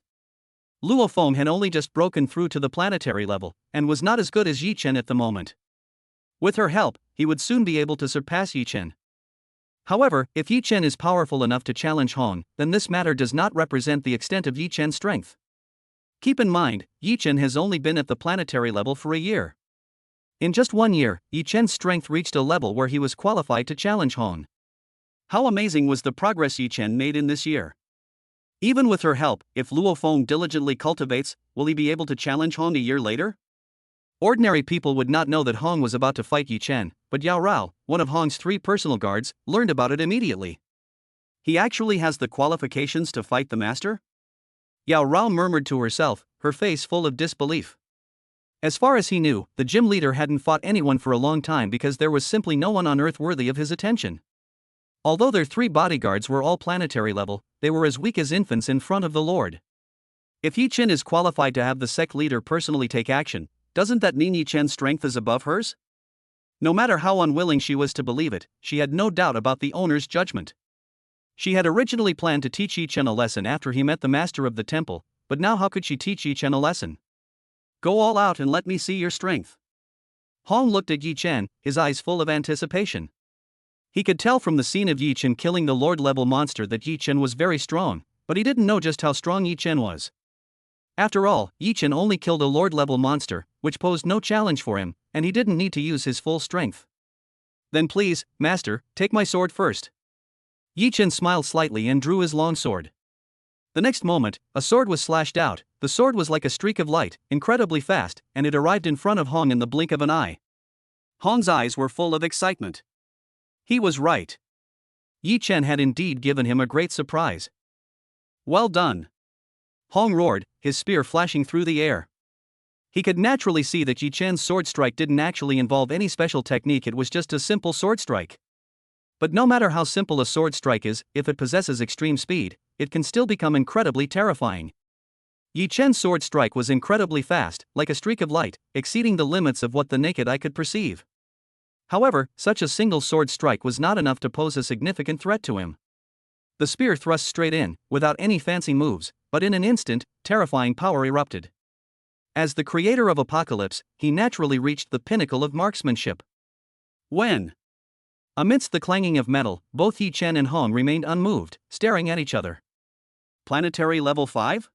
Luo Feng had only just broken through to the planetary level, and was not as good as Yi Chen at the moment. With her help, he would soon be able to surpass Yi Chen. However, if Yi Chen is powerful enough to challenge Hong, then this matter does not represent the extent of Yi Chen's strength. Keep in mind, Yi Chen has only been at the planetary level for a year. In just 1 year, Yi Chen's strength reached a level where he was qualified to challenge Hong. How amazing was the progress Yi Chen made in this year. Even with her help, if Luo Feng diligently cultivates, will he be able to challenge Hong a year later? Ordinary people would not know that Hong was about to fight Yi Chen, but Yao Rao, one of Hong's 3 personal guards, learned about it immediately. He actually has the qualifications to fight the master? Yao Rao murmured to herself, her face full of disbelief. As far as he knew, the gym leader hadn't fought anyone for a long time because there was simply no one on Earth worthy of his attention. Although their 3 bodyguards were all planetary level, they were as weak as infants in front of the Lord. If Yi Chen is qualified to have the sect leader personally take action, doesn't that mean Yi Chen's strength is above hers? No matter how unwilling she was to believe it, she had no doubt about the owner's judgment. She had originally planned to teach Yi Chen a lesson after he met the master of the temple, but now how could she teach Yi Chen a lesson? Go all out and let me see your strength. Hong looked at Yi Chen, his eyes full of anticipation. He could tell from the scene of Yi Chen killing the Lord-level monster that Yi Chen was very strong, but he didn't know just how strong Yi Chen was. After all, Yi Chen only killed a Lord-level monster, which posed no challenge for him, and he didn't need to use his full strength. Then please, master, take my sword first. Yi Chen smiled slightly and drew his long sword. The next moment, a sword was slashed out. The sword was like a streak of light, incredibly fast, and it arrived in front of Hong in the blink of an eye. Hong's eyes were full of excitement. He was right. Yi Chen had indeed given him a great surprise. Well done! Hong roared, his spear flashing through the air. He could naturally see that Yi Chen's sword strike didn't actually involve any special technique, it was just a simple sword strike. But no matter how simple a sword strike is, if it possesses extreme speed, it can still become incredibly terrifying. Yi Chen's sword strike was incredibly fast, like a streak of light, exceeding the limits of what the naked eye could perceive. However, such a single sword strike was not enough to pose a significant threat to him. The spear thrust straight in, without any fancy moves, but in an instant, terrifying power erupted. As the creator of Apocalypse, he naturally reached the pinnacle of marksmanship. When? Amidst the clanging of metal, both Yi Chen and Hong remained unmoved, staring at each other. Planetary level 5?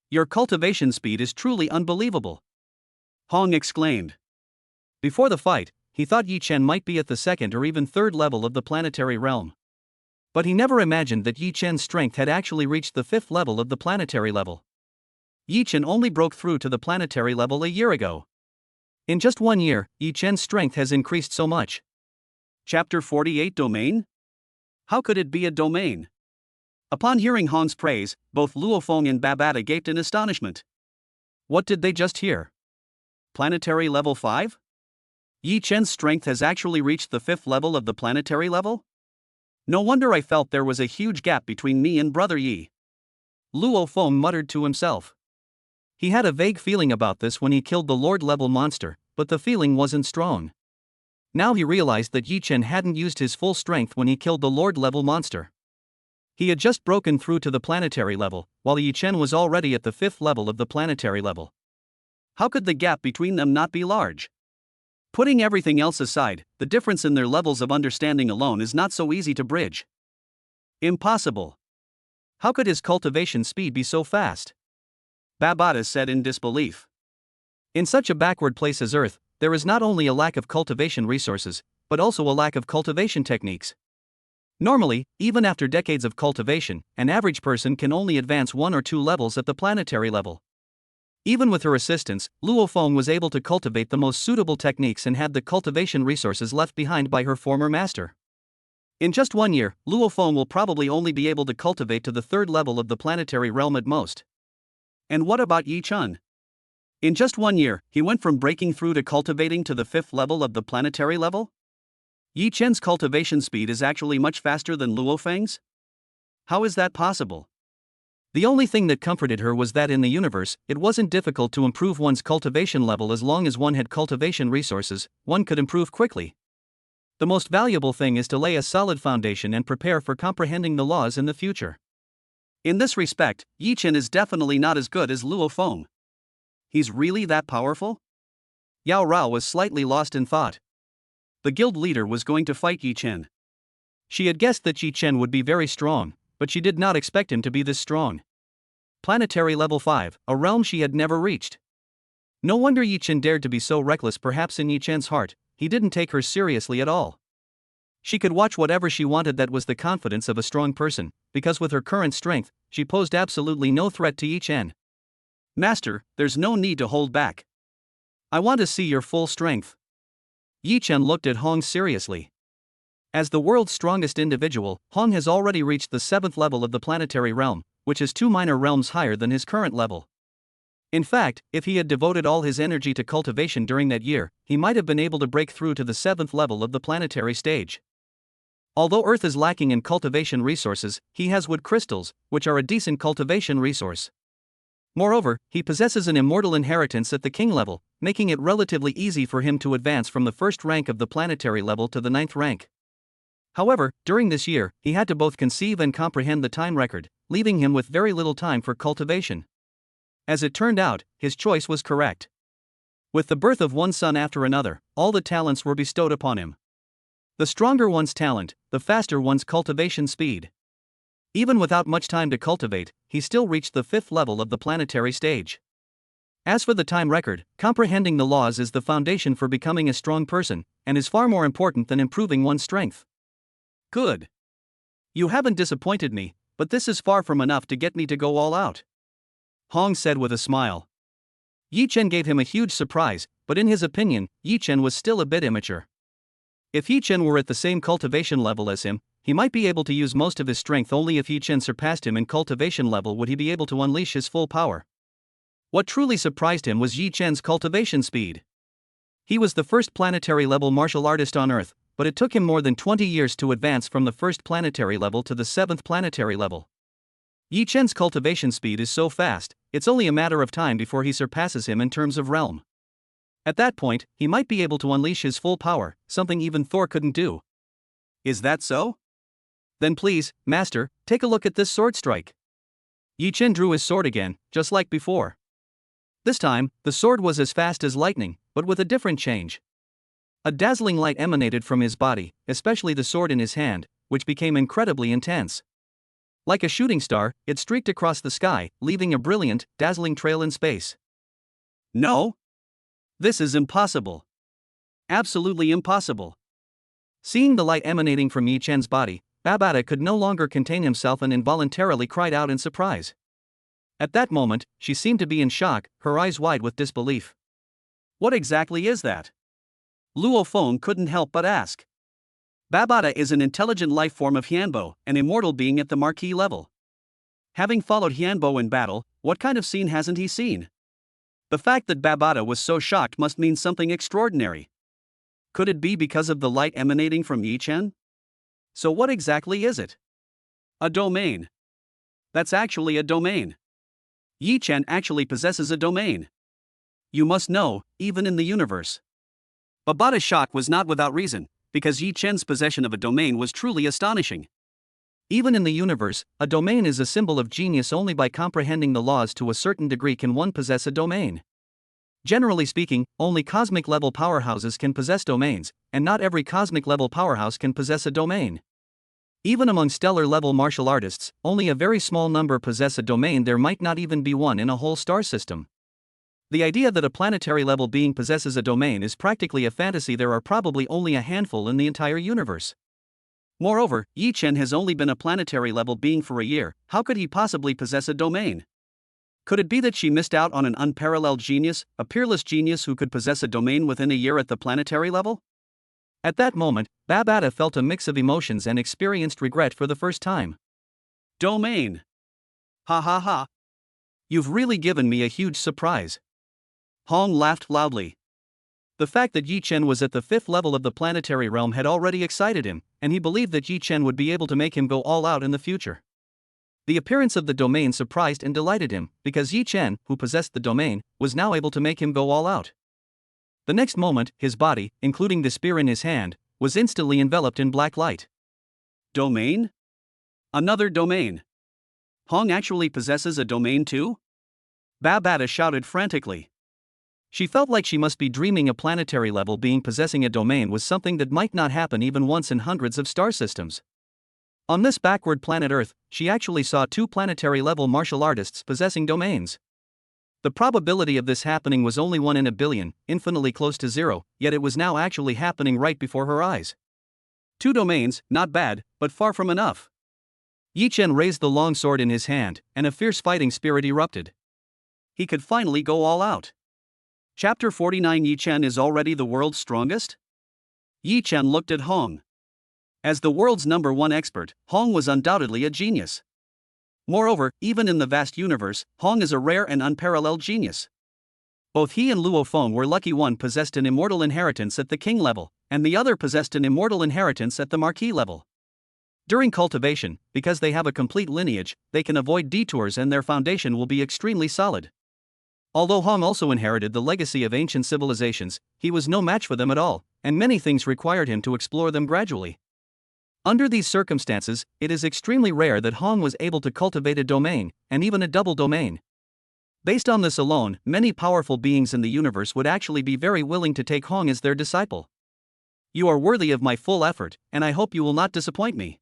Your cultivation speed is truly unbelievable, Hong exclaimed. Before the fight, he thought Yi Chen might be at the second or even third level of the planetary realm. But he never imagined that Yi Chen's strength had actually reached the fifth level of the planetary level. Yi Chen only broke through to the planetary level a year ago. In just 1 year, Yi Chen's strength has increased so much. Chapter 48 Domain? How could it be a domain? Upon hearing Hong's praise, both Luo Feng and Babata gaped in astonishment. What did they just hear? Planetary level 5? Yi Chen's strength has actually reached the fifth level of the planetary level? No wonder I felt there was a huge gap between me and Brother Yi. Luo Feng muttered to himself. He had a vague feeling about this when he killed the Lord-level monster, but the feeling wasn't strong. Now he realized that Yi Chen hadn't used his full strength when he killed the Lord-level monster. He had just broken through to the planetary level, while Yi Chen was already at the fifth level of the planetary level. How could the gap between them not be large? Putting everything else aside, the difference in their levels of understanding alone is not so easy to bridge. Impossible. How could his cultivation speed be so fast? Babata said in disbelief. In such a backward place as Earth, there is not only a lack of cultivation resources, but also a lack of cultivation techniques. Normally, even after decades of cultivation, an average person can only advance 1 or 2 levels at the planetary level. Even with her assistance, Luo Feng was able to cultivate the most suitable techniques and had the cultivation resources left behind by her former master. In just 1 year, Luo Feng will probably only be able to cultivate to the 3rd level of the planetary realm at most. And what about Yi Chen? In just 1 year, he went from breaking through to cultivating to the 5th level of the planetary level? Yi Chen's cultivation speed is actually much faster than Luo Feng's? How is that possible? The only thing that comforted her was that in the universe, it wasn't difficult to improve one's cultivation level as long as one had cultivation resources, one could improve quickly. The most valuable thing is to lay a solid foundation and prepare for comprehending the laws in the future. In this respect, Yi Chen is definitely not as good as Luo Feng. He's really that powerful? Yao Rao was slightly lost in thought. The guild leader was going to fight Yi Chen. She had guessed that Yi Chen would be very strong, but she did not expect him to be this strong. Planetary level 5, a realm she had never reached. No wonder Yi Chen dared to be so reckless. Perhaps in Yi Chen's heart, he didn't take her seriously at all. She could watch whatever she wanted. That was the confidence of a strong person, because with her current strength, she posed absolutely no threat to Yi Chen. Master, there's no need to hold back. I want to see your full strength. Yi Chen looked at Hong seriously. As the world's strongest individual, Hong has already reached the 7th level of the planetary realm, which is 2 minor realms higher than his current level. In fact, if he had devoted all his energy to cultivation during that year, he might have been able to break through to the 7th level of the planetary stage. Although Earth is lacking in cultivation resources, he has wood crystals, which are a decent cultivation resource. Moreover, he possesses an immortal inheritance at the king level, making it relatively easy for him to advance from the 1st rank of the planetary level to the 9th rank. However, during this year, he had to both conceive and comprehend the time record, leaving him with very little time for cultivation. As it turned out, his choice was correct. With the birth of one son after another, all the talents were bestowed upon him. The stronger one's talent, the faster one's cultivation speed. Even without much time to cultivate, he still reached the 5th level of the planetary stage. As for the time record, comprehending the laws is the foundation for becoming a strong person, and is far more important than improving one's strength. Good. You haven't disappointed me, but this is far from enough to get me to go all out, Hong said with a smile. Yi Chen gave him a huge surprise, but in his opinion, Yi Chen was still a bit immature. If Yi Chen were at the same cultivation level as him, he might be able to use most of his strength. Only if Yi Chen surpassed him in cultivation level would he be able to unleash his full power. What truly surprised him was Yi Chen's cultivation speed. He was the first planetary level martial artist on Earth, but it took him more than 20 years to advance from the first planetary level to the 7th planetary level. Yi Chen's cultivation speed is so fast, it's only a matter of time before he surpasses him in terms of realm. At that point, he might be able to unleash his full power, something even Thor couldn't do. Is that so? Then please, Master, take a look at this sword strike. Yi Chen drew his sword again, just like before. This time, the sword was as fast as lightning, but with a different change. A dazzling light emanated from his body, especially the sword in his hand, which became incredibly intense. Like a shooting star, it streaked across the sky, leaving a brilliant, dazzling trail in space. No? This is impossible. Absolutely impossible. Seeing the light emanating from Yi Chen's body, Babata could no longer contain himself and involuntarily cried out in surprise. At that moment, she seemed to be in shock, her eyes wide with disbelief. What exactly is that? Luo Feng couldn't help but ask. Babata is an intelligent life form of Hianbo, an immortal being at the marquee level. Having followed Hianbo in battle, what kind of scene hasn't he seen? The fact that Babata was so shocked must mean something extraordinary. Could it be because of the light emanating from Yi Chen? So what exactly is it? A domain. That's actually a domain. Yi Chen actually possesses a domain. You must know, even in the universe. Babata's shock was not without reason, because Yi Chen's possession of a domain was truly astonishing. Even in the universe, a domain is a symbol of genius. Only by comprehending the laws to a certain degree can one possess a domain. Generally speaking, only cosmic-level powerhouses can possess domains, and not every cosmic-level powerhouse can possess a domain. Even among stellar-level martial artists, only a very small number possess a domain. There might not even be one in a whole star system. The idea that a planetary-level being possesses a domain is practically a fantasy. There are probably only a handful in the entire universe. Moreover, Yi Chen has only been a planetary-level being for a year. How could he possibly possess a domain? Could it be that she missed out on an unparalleled genius, a peerless genius who could possess a domain within a year at the planetary level? At that moment, Babata felt a mix of emotions and experienced regret for the first time. Domain. Ha ha ha. You've really given me a huge surprise. Hong laughed loudly. The fact that Yi Chen was at the 5th level of the planetary realm had already excited him, and he believed that Yi Chen would be able to make him go all out in the future. The appearance of the domain surprised and delighted him, because Yi Chen, who possessed the domain, was now able to make him go all out. The next moment, his body, including the spear in his hand, was instantly enveloped in black light. Domain? Another domain. Hong actually possesses a domain too? Babata shouted frantically. She felt like she must be dreaming. A planetary level being possessing a domain was something that might not happen even once in hundreds of star systems. On this backward planet Earth, she actually saw 2 planetary level martial artists possessing domains. The probability of this happening was only 1 in a billion, infinitely close to 0, yet it was now actually happening right before her eyes. 2 domains, not bad, but far from enough. Yi Chen raised the long sword in his hand, and a fierce fighting spirit erupted. He could finally go all out. Chapter 49. Yi Chen is already the world's strongest? Yi Chen looked at Hong. As the world's #1 expert, Hong was undoubtedly a genius. Moreover, even in the vast universe, Hong is a rare and unparalleled genius. Both he and Luo Feng were lucky. One possessed an immortal inheritance at the king level, and the other possessed an immortal inheritance at the marquee level. During cultivation, because they have a complete lineage, they can avoid detours and their foundation will be extremely solid. Although Hong also inherited the legacy of ancient civilizations, he was no match for them at all, and many things required him to explore them gradually. Under these circumstances, it is extremely rare that Hong was able to cultivate a domain, and even a double domain. Based on this alone, many powerful beings in the universe would actually be very willing to take Hong as their disciple. You are worthy of my full effort, and I hope you will not disappoint me,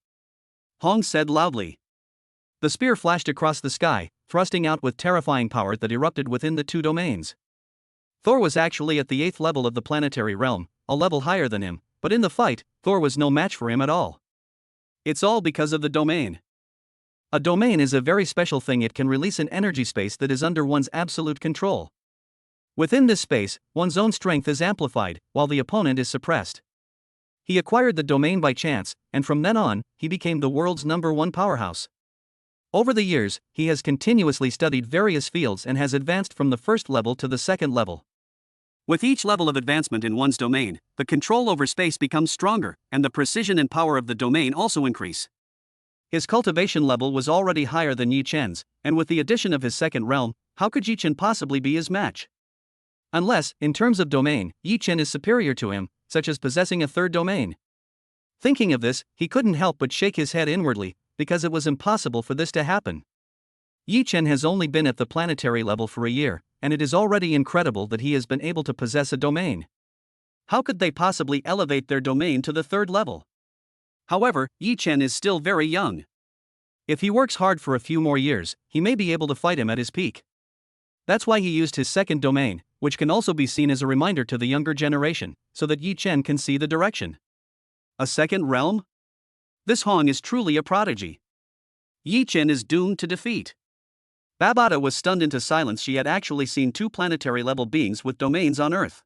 Hong said loudly. The spear flashed across the sky, thrusting out with terrifying power that erupted within the two domains. Thor was actually at the 8th level of the planetary realm, a level higher than him, but in the fight, Thor was no match for him at all. It's all because of the domain. A domain is a very special thing. It can release an energy space that is under one's absolute control. Within this space, one's own strength is amplified, while the opponent is suppressed. He acquired the domain by chance, and from then on, he became the world's #1 powerhouse. Over the years, he has continuously studied various fields and has advanced from the 1st level to the 2nd level. With each level of advancement in one's domain, the control over space becomes stronger, and the precision and power of the domain also increase. His cultivation level was already higher than Yi Chen's, and with the addition of his 2nd realm, how could Yi Chen possibly be his match? Unless, in terms of domain, Yi Chen is superior to him, such as possessing a 3rd domain. Thinking of this, he couldn't help but shake his head inwardly, because it was impossible for this to happen. Yi Chen has only been at the planetary level for a year, and it is already incredible that he has been able to possess a domain. How could they possibly elevate their domain to the 3rd level? However, Yi Chen is still very young. If he works hard for a few more years, he may be able to fight him at his peak. That's why he used his 2nd domain, which can also be seen as a reminder to the younger generation, so that Yi Chen can see the direction. A 2nd realm? This Hong is truly a prodigy. Yi Chen is doomed to defeat. Babata was stunned into silence. She had actually seen 2 planetary-level beings with domains on Earth.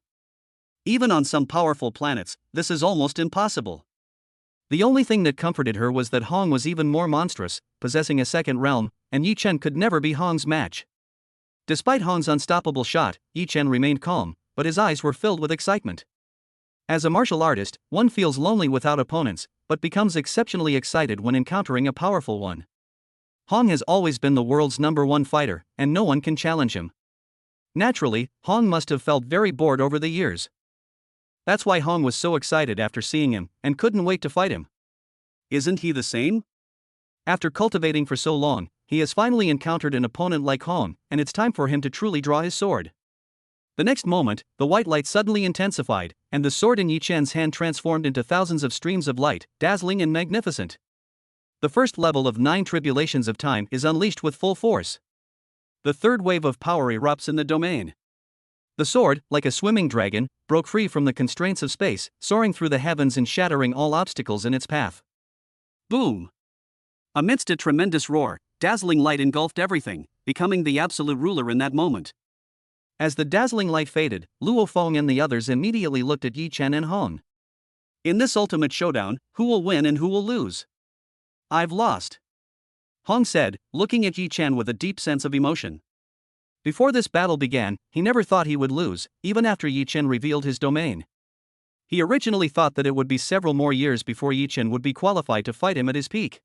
Even on some powerful planets, this is almost impossible. The only thing that comforted her was that Hong was even more monstrous, possessing a 2nd realm, and Yi Chen could never be Hong's match. Despite Hong's unstoppable shot, Yi Chen remained calm, but his eyes were filled with excitement. As a martial artist, one feels lonely without opponents, but becomes exceptionally excited when encountering a powerful one. Hong has always been the world's #1 fighter, and no one can challenge him. Naturally, Hong must have felt very bored over the years. That's why Hong was so excited after seeing him, and couldn't wait to fight him. Isn't he the same? After cultivating for so long, he has finally encountered an opponent like Hong, and it's time for him to truly draw his sword. The next moment, the white light suddenly intensified, and the sword in Yi Chen's hand transformed into thousands of streams of light, dazzling and magnificent. The 1st level of 9 tribulations of time is unleashed with full force. The 3rd wave of power erupts in the domain. The sword, like a swimming dragon, broke free from the constraints of space, soaring through the heavens and shattering all obstacles in its path. Boom! Amidst a tremendous roar, dazzling light engulfed everything, becoming the absolute ruler in that moment. As the dazzling light faded, Luo Feng and the others immediately looked at Yi Chen and Hong. In this ultimate showdown, who will win and who will lose? I've lost, Hong said, looking at Yi Chen with a deep sense of emotion. Before this battle began, he never thought he would lose, even after Yi Chen revealed his domain. He originally thought that it would be several more years before Yi Chen would be qualified to fight him at his peak.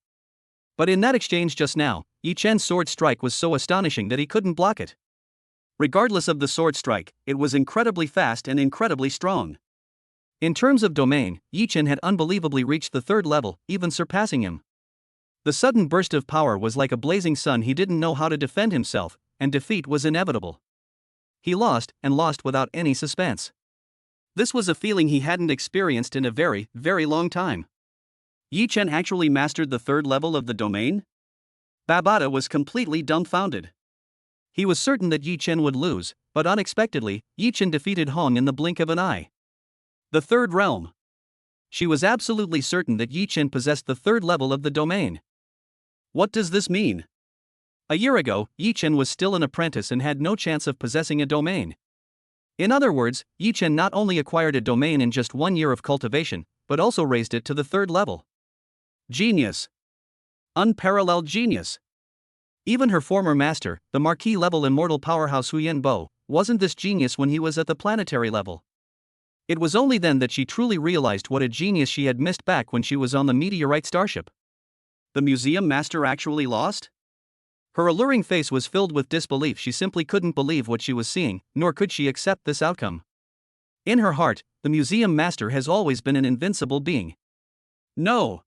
But in that exchange just now, Yi Chen's sword strike was so astonishing that he couldn't block it. Regardless of the sword strike, it was incredibly fast and incredibly strong. In terms of domain, Yi Chen had unbelievably reached the 3rd level, even surpassing him. The sudden burst of power was like a blazing sun. He didn't know how to defend himself, and defeat was inevitable. He lost, and lost without any suspense. This was a feeling he hadn't experienced in a very, very long time. Yi Chen actually mastered the 3rd level of the domain? Babata was completely dumbfounded. He was certain that Yi Chen would lose, but unexpectedly, Yi Chen defeated Hong in the blink of an eye. The 3rd realm. She was absolutely certain that Yi Chen possessed the 3rd level of the domain. What does this mean? A year ago, Yi Chen was still an apprentice and had no chance of possessing a domain. In other words, Yi Chen not only acquired a domain in just 1 year of cultivation, but also raised it to the 3rd level. Genius. Unparalleled genius. Even her former master, the Marquis-level immortal powerhouse Huyen Bo, wasn't this genius when he was at the planetary level. It was only then that she truly realized what a genius she had missed back when she was on the meteorite starship. The museum master actually lost? Her alluring face was filled with disbelief. She simply couldn't believe what she was seeing, nor could she accept this outcome. In her heart, the museum master has always been an invincible being. No.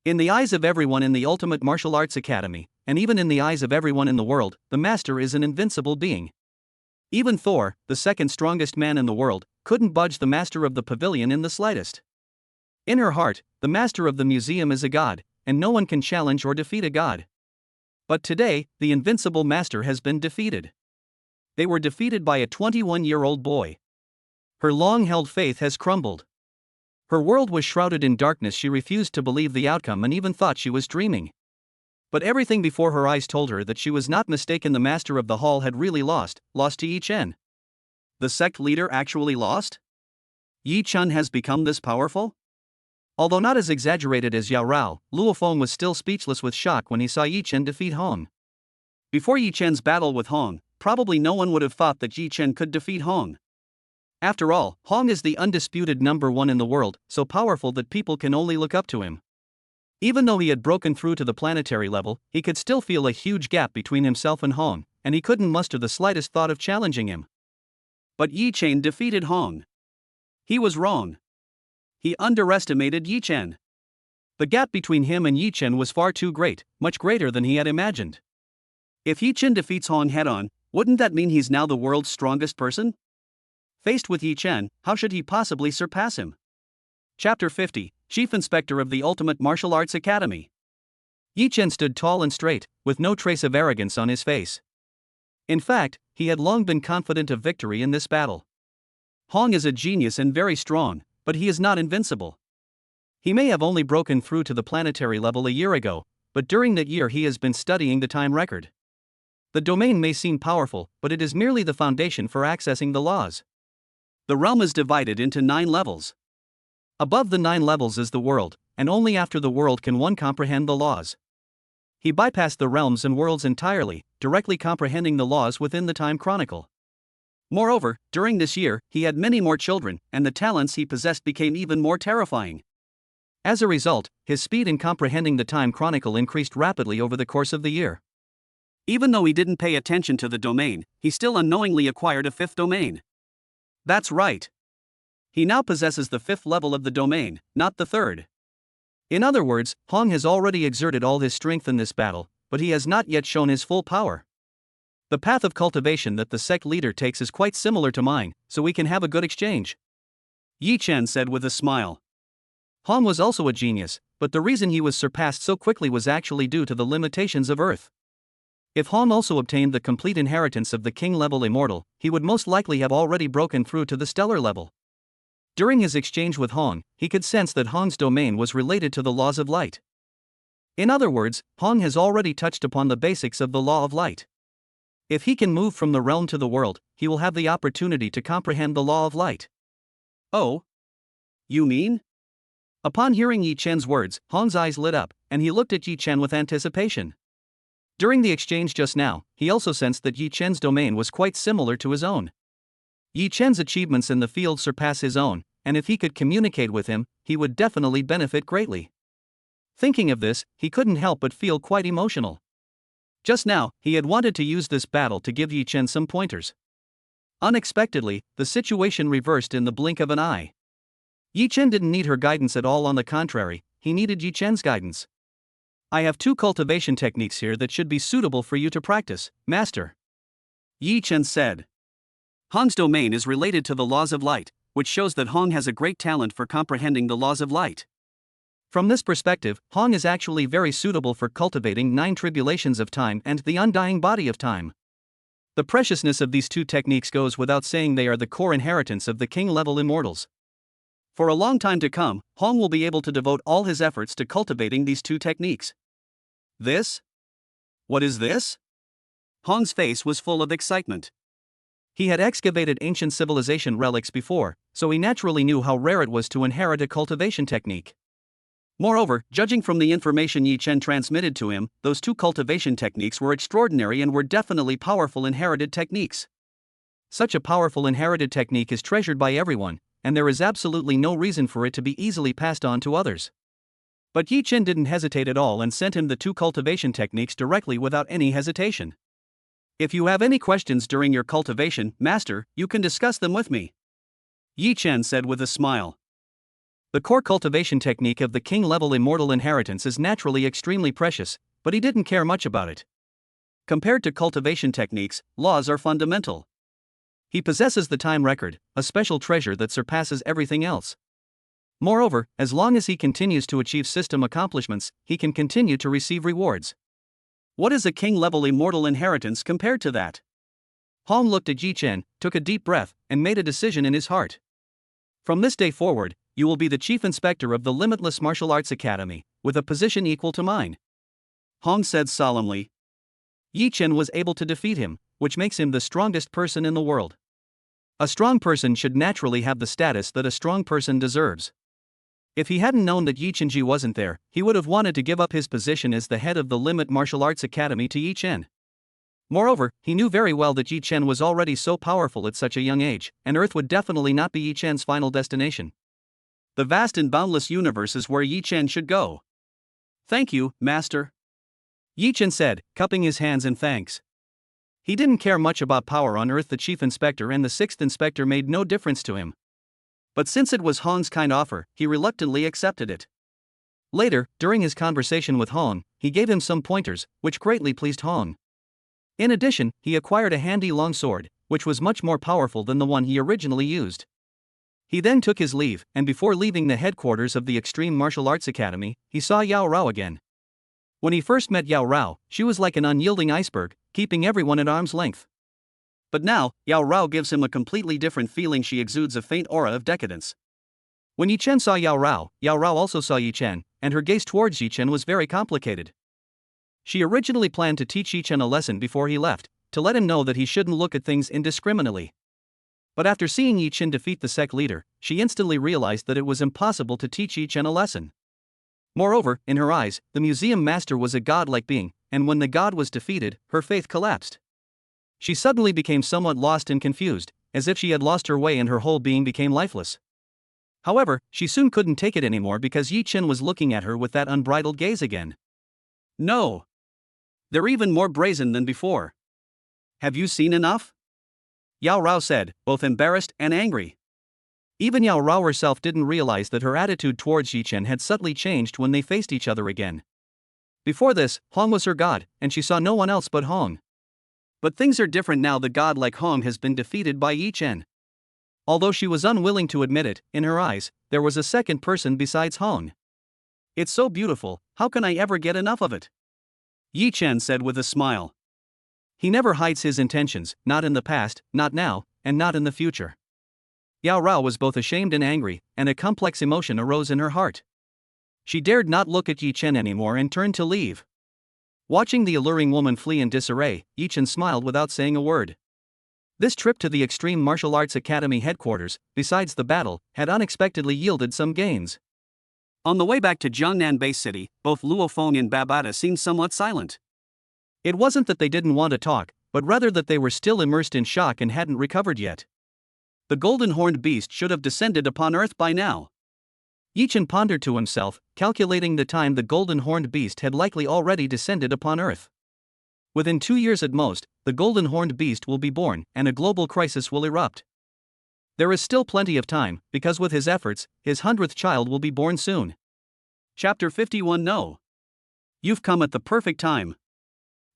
In the eyes of everyone in the Ultimate Martial Arts Academy, and even in the eyes of everyone in the world, the master is an invincible being. Even Thor, the second strongest man in the world, couldn't budge the master of the pavilion in the slightest. In her heart, the master of the museum is a god, and no one can challenge or defeat a god. But today, the invincible master has been defeated. They were defeated by a 21-year-old boy. Her long-held faith has crumbled. Her world was shrouded in darkness. She refused to believe the outcome and even thought she was dreaming. But everything before her eyes told her that she was not mistaken. The master of the hall had really lost to Yi Chen. The sect leader actually lost? Yi Chen has become this powerful? Although not as exaggerated as Yao Rao, Luo Feng was still speechless with shock when he saw Yi Chen defeat Hong. Before Yi Chen's battle with Hong, probably no one would have thought that Yi Chen could defeat Hong. After all, Hong is the undisputed #1 in the world, so powerful that people can only look up to him. Even though he had broken through to the planetary level, he could still feel a huge gap between himself and Hong, and he couldn't muster the slightest thought of challenging him. But Yi Chen defeated Hong. He was wrong. He underestimated Yi Chen. The gap between him and Yi Chen was far too great, much greater than he had imagined. If Yi Chen defeats Hong head-on, wouldn't that mean he's now the world's strongest person? Faced with Yi Chen, how should he possibly surpass him? Chapter 50, Chief Inspector of the Ultimate Martial Arts Academy. Yi Chen stood tall and straight, with no trace of arrogance on his face. In fact, he had long been confident of victory in this battle. Hong is a genius and very strong, but he is not invincible. He may have only broken through to the planetary level a year ago, but during that year he has been studying the time record. The domain may seem powerful, but it is merely the foundation for accessing the laws. The realm is divided into 9 levels. Above the 9 levels is the world, and only after the world can one comprehend the laws. He bypassed the realms and worlds entirely, directly comprehending the laws within the time chronicle. Moreover, during this year, he had many more children, and the talents he possessed became even more terrifying. As a result, his speed in comprehending the time chronicle increased rapidly over the course of the year. Even though he didn't pay attention to the domain, he still unknowingly acquired a 5th domain. That's right. He now possesses the 5th level of the domain, not the 3rd. In other words, Hong has already exerted all his strength in this battle, but he has not yet shown his full power. The path of cultivation that the sect leader takes is quite similar to mine, so we can have a good exchange. Yi Chen said with a smile. Hong was also a genius, but the reason he was surpassed so quickly was actually due to the limitations of Earth. If Hong also obtained the complete inheritance of the king-level immortal, he would most likely have already broken through to the stellar level. During his exchange with Hong, he could sense that Hong's domain was related to the laws of light. In other words, Hong has already touched upon the basics of the law of light. If he can move from the realm to the world, he will have the opportunity to comprehend the law of light. Oh? You mean? Upon hearing Yi Chen's words, Hong's eyes lit up, and he looked at Yi Chen with anticipation. During the exchange just now, he also sensed that Yi Chen's domain was quite similar to his own. Yi Chen's achievements in the field surpass his own, and if he could communicate with him, he would definitely benefit greatly. Thinking of this, he couldn't help but feel quite emotional. Just now, he had wanted to use this battle to give Yi Chen some pointers. Unexpectedly, the situation reversed in the blink of an eye. Yi Chen didn't need her guidance at all. On the contrary, he needed Yi Chen's guidance. I have 2 cultivation techniques here that should be suitable for you to practice, Master. Yi Chen said. Hong's domain is related to the laws of light, which shows that Hong has a great talent for comprehending the laws of light. From this perspective, Hong is actually very suitable for cultivating 9 tribulations of time and the undying body of time. The preciousness of these 2 techniques goes without saying. They are the core inheritance of the king-level immortals. For a long time to come, Hong will be able to devote all his efforts to cultivating these 2 techniques. This? What is this? Hong's face was full of excitement. He had excavated ancient civilization relics before, so he naturally knew how rare it was to inherit a cultivation technique. Moreover, judging from the information Yi Chen transmitted to him, those 2 cultivation techniques were extraordinary and were definitely powerful inherited techniques. Such a powerful inherited technique is treasured by everyone, and there is absolutely no reason for it to be easily passed on to others. But Yi Chen didn't hesitate at all and sent him the 2 cultivation techniques directly without any hesitation. If you have any questions during your cultivation, Master, you can discuss them with me. Yi Chen said with a smile. The core cultivation technique of the king-level immortal inheritance is naturally extremely precious, but he didn't care much about it. Compared to cultivation techniques, laws are fundamental. He possesses the time record, a special treasure that surpasses everything else. Moreover, as long as he continues to achieve system accomplishments, he can continue to receive rewards. What is a king-level immortal inheritance compared to that? Hong looked at Yi Chen, took a deep breath, and made a decision in his heart. From this day forward, you will be the chief inspector of the Limitless Martial Arts Academy, with a position equal to mine. Hong said solemnly. Yi Chen was able to defeat him, which makes him the strongest person in the world. A strong person should naturally have the status that a strong person deserves. If he hadn't known that Yi Chenji wasn't there, he would have wanted to give up his position as the head of the Limit Martial Arts Academy to Yi Chen. Moreover, he knew very well that Yi Chen was already so powerful at such a young age, and Earth would definitely not be Yi Chen's final destination. The vast and boundless universe is where Yi Chen should go. Thank you, Master. Yi Chen said, cupping his hands in thanks. He didn't care much about power on Earth. The chief inspector and the sixth inspector made no difference to him. But since it was Hong's kind offer, he reluctantly accepted it. Later, during his conversation with Hong, he gave him some pointers, which greatly pleased Hong. In addition, he acquired a handy longsword, which was much more powerful than the one he originally used. He then took his leave, and before leaving the headquarters of the Extreme Martial Arts Academy, he saw Yao Rao again. When he first met Yao Rao, she was like an unyielding iceberg, keeping everyone at arm's length. But now, Yao Rao gives him a completely different feeling. She exudes a faint aura of decadence. When Yi Chen saw Yao Rao also saw Yi Chen, and her gaze towards Yi Chen was very complicated. She originally planned to teach Yi Chen a lesson before he left, to let him know that he shouldn't look at things indiscriminately. But after seeing Yi Chen defeat the sect leader, she instantly realized that it was impossible to teach Yi Chen a lesson. Moreover, in her eyes, the museum master was a godlike being, and when the god was defeated, her faith collapsed. She suddenly became somewhat lost and confused, as if she had lost her way and her whole being became lifeless. However, she soon couldn't take it anymore because Yi Chen was looking at her with that unbridled gaze again. No. They're even more brazen than before. Have you seen enough? Yao Rao said, both embarrassed and angry. Even Yao Rao herself didn't realize that her attitude towards Yi Chen had subtly changed when they faced each other again. Before this, Hong was her god, and she saw no one else but Hong. But things are different now. The god like Hong has been defeated by Yi Chen. Although she was unwilling to admit it, in her eyes, there was a second person besides Hong. It's so beautiful, how can I ever get enough of it? Yi Chen said with a smile. He never hides his intentions, not in the past, not now, and not in the future. Yao Rao was both ashamed and angry, and a complex emotion arose in her heart. She dared not look at Yi Chen anymore and turned to leave. Watching the alluring woman flee in disarray, Yi Chen smiled without saying a word. This trip to the Extreme Martial Arts Academy headquarters, besides the battle, had unexpectedly yielded some gains. On the way back to Jiangnan Bay City, both Luo Feng and Babata seemed somewhat silent. It wasn't that they didn't want to talk, but rather that they were still immersed in shock and hadn't recovered yet. The golden horned beast should have descended upon Earth by now. Yi Chen pondered to himself, calculating the time the golden horned beast had likely already descended upon Earth. Within 2 years at most, the golden horned beast will be born, and a global crisis will erupt. There is still plenty of time, because with his efforts, his 100th child will be born soon. Chapter 51. No. You've come at the perfect time.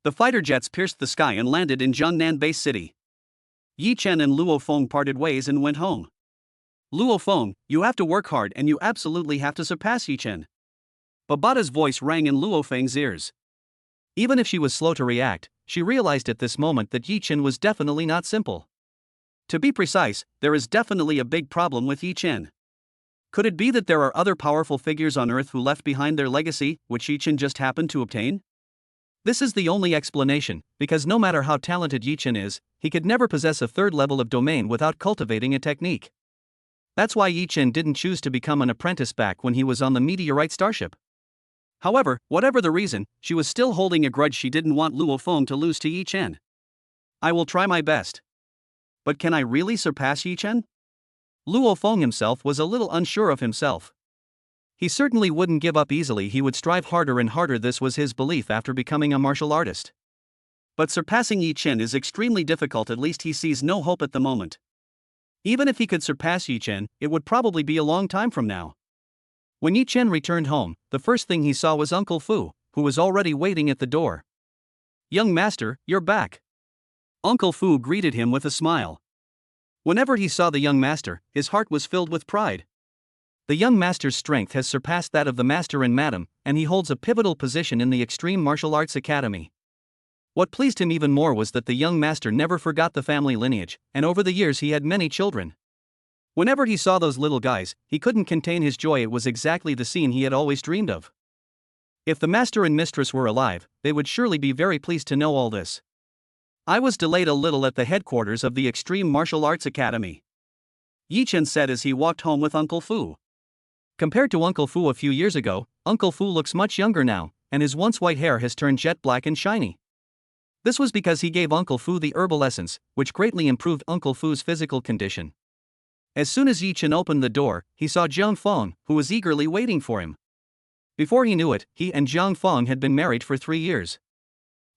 The fighter jets pierced the sky and landed in Jiangnan Bay City. Yi Chen and Luo Feng parted ways and went home. Luo Feng, you have to work hard and you absolutely have to surpass Yi Chen. Babata's voice rang in Luo Feng's ears. Even if she was slow to react, she realized at this moment that Yi Chen was definitely not simple. To be precise, there is definitely a big problem with Yi Chen. Could it be that there are other powerful figures on Earth who left behind their legacy, which Yi Chen just happened to obtain? This is the only explanation, because no matter how talented Yi Chen is, he could never possess a third level of domain without cultivating a technique. That's why Yi Chen didn't choose to become an apprentice back when he was on the meteorite starship. However, whatever the reason, she was still holding a grudge. She didn't want Luo Feng to lose to Yi Chen. I will try my best. But can I really surpass Yi Chen? Luo Feng himself was a little unsure of himself. He certainly wouldn't give up easily. He would strive harder and harder. This was his belief after becoming a martial artist. But surpassing Yi Chen is extremely difficult. At least he sees no hope at the moment. Even if he could surpass Yi Chen, it would probably be a long time from now. When Yi Chen returned home, the first thing he saw was Uncle Fu, who was already waiting at the door. "Young master, you're back." Uncle Fu greeted him with a smile. Whenever he saw the young master, his heart was filled with pride. The young master's strength has surpassed that of the master and madam, and he holds a pivotal position in the Extreme Martial Arts Academy. What pleased him even more was that the young master never forgot the family lineage, and over the years he had many children. Whenever he saw those little guys, he couldn't contain his joy. It was exactly the scene he had always dreamed of. If the master and mistress were alive, they would surely be very pleased to know all this. "I was delayed a little at the headquarters of the Extreme Martial Arts Academy," Yi Chen said as he walked home with Uncle Fu. Compared to Uncle Fu a few years ago, Uncle Fu looks much younger now, and his once white hair has turned jet black and shiny. This was because he gave Uncle Fu the herbal essence, which greatly improved Uncle Fu's physical condition. As soon as Yi Chen opened the door, he saw Jiang Feng, who was eagerly waiting for him. Before he knew it, he and Jiang Feng had been married for 3 years.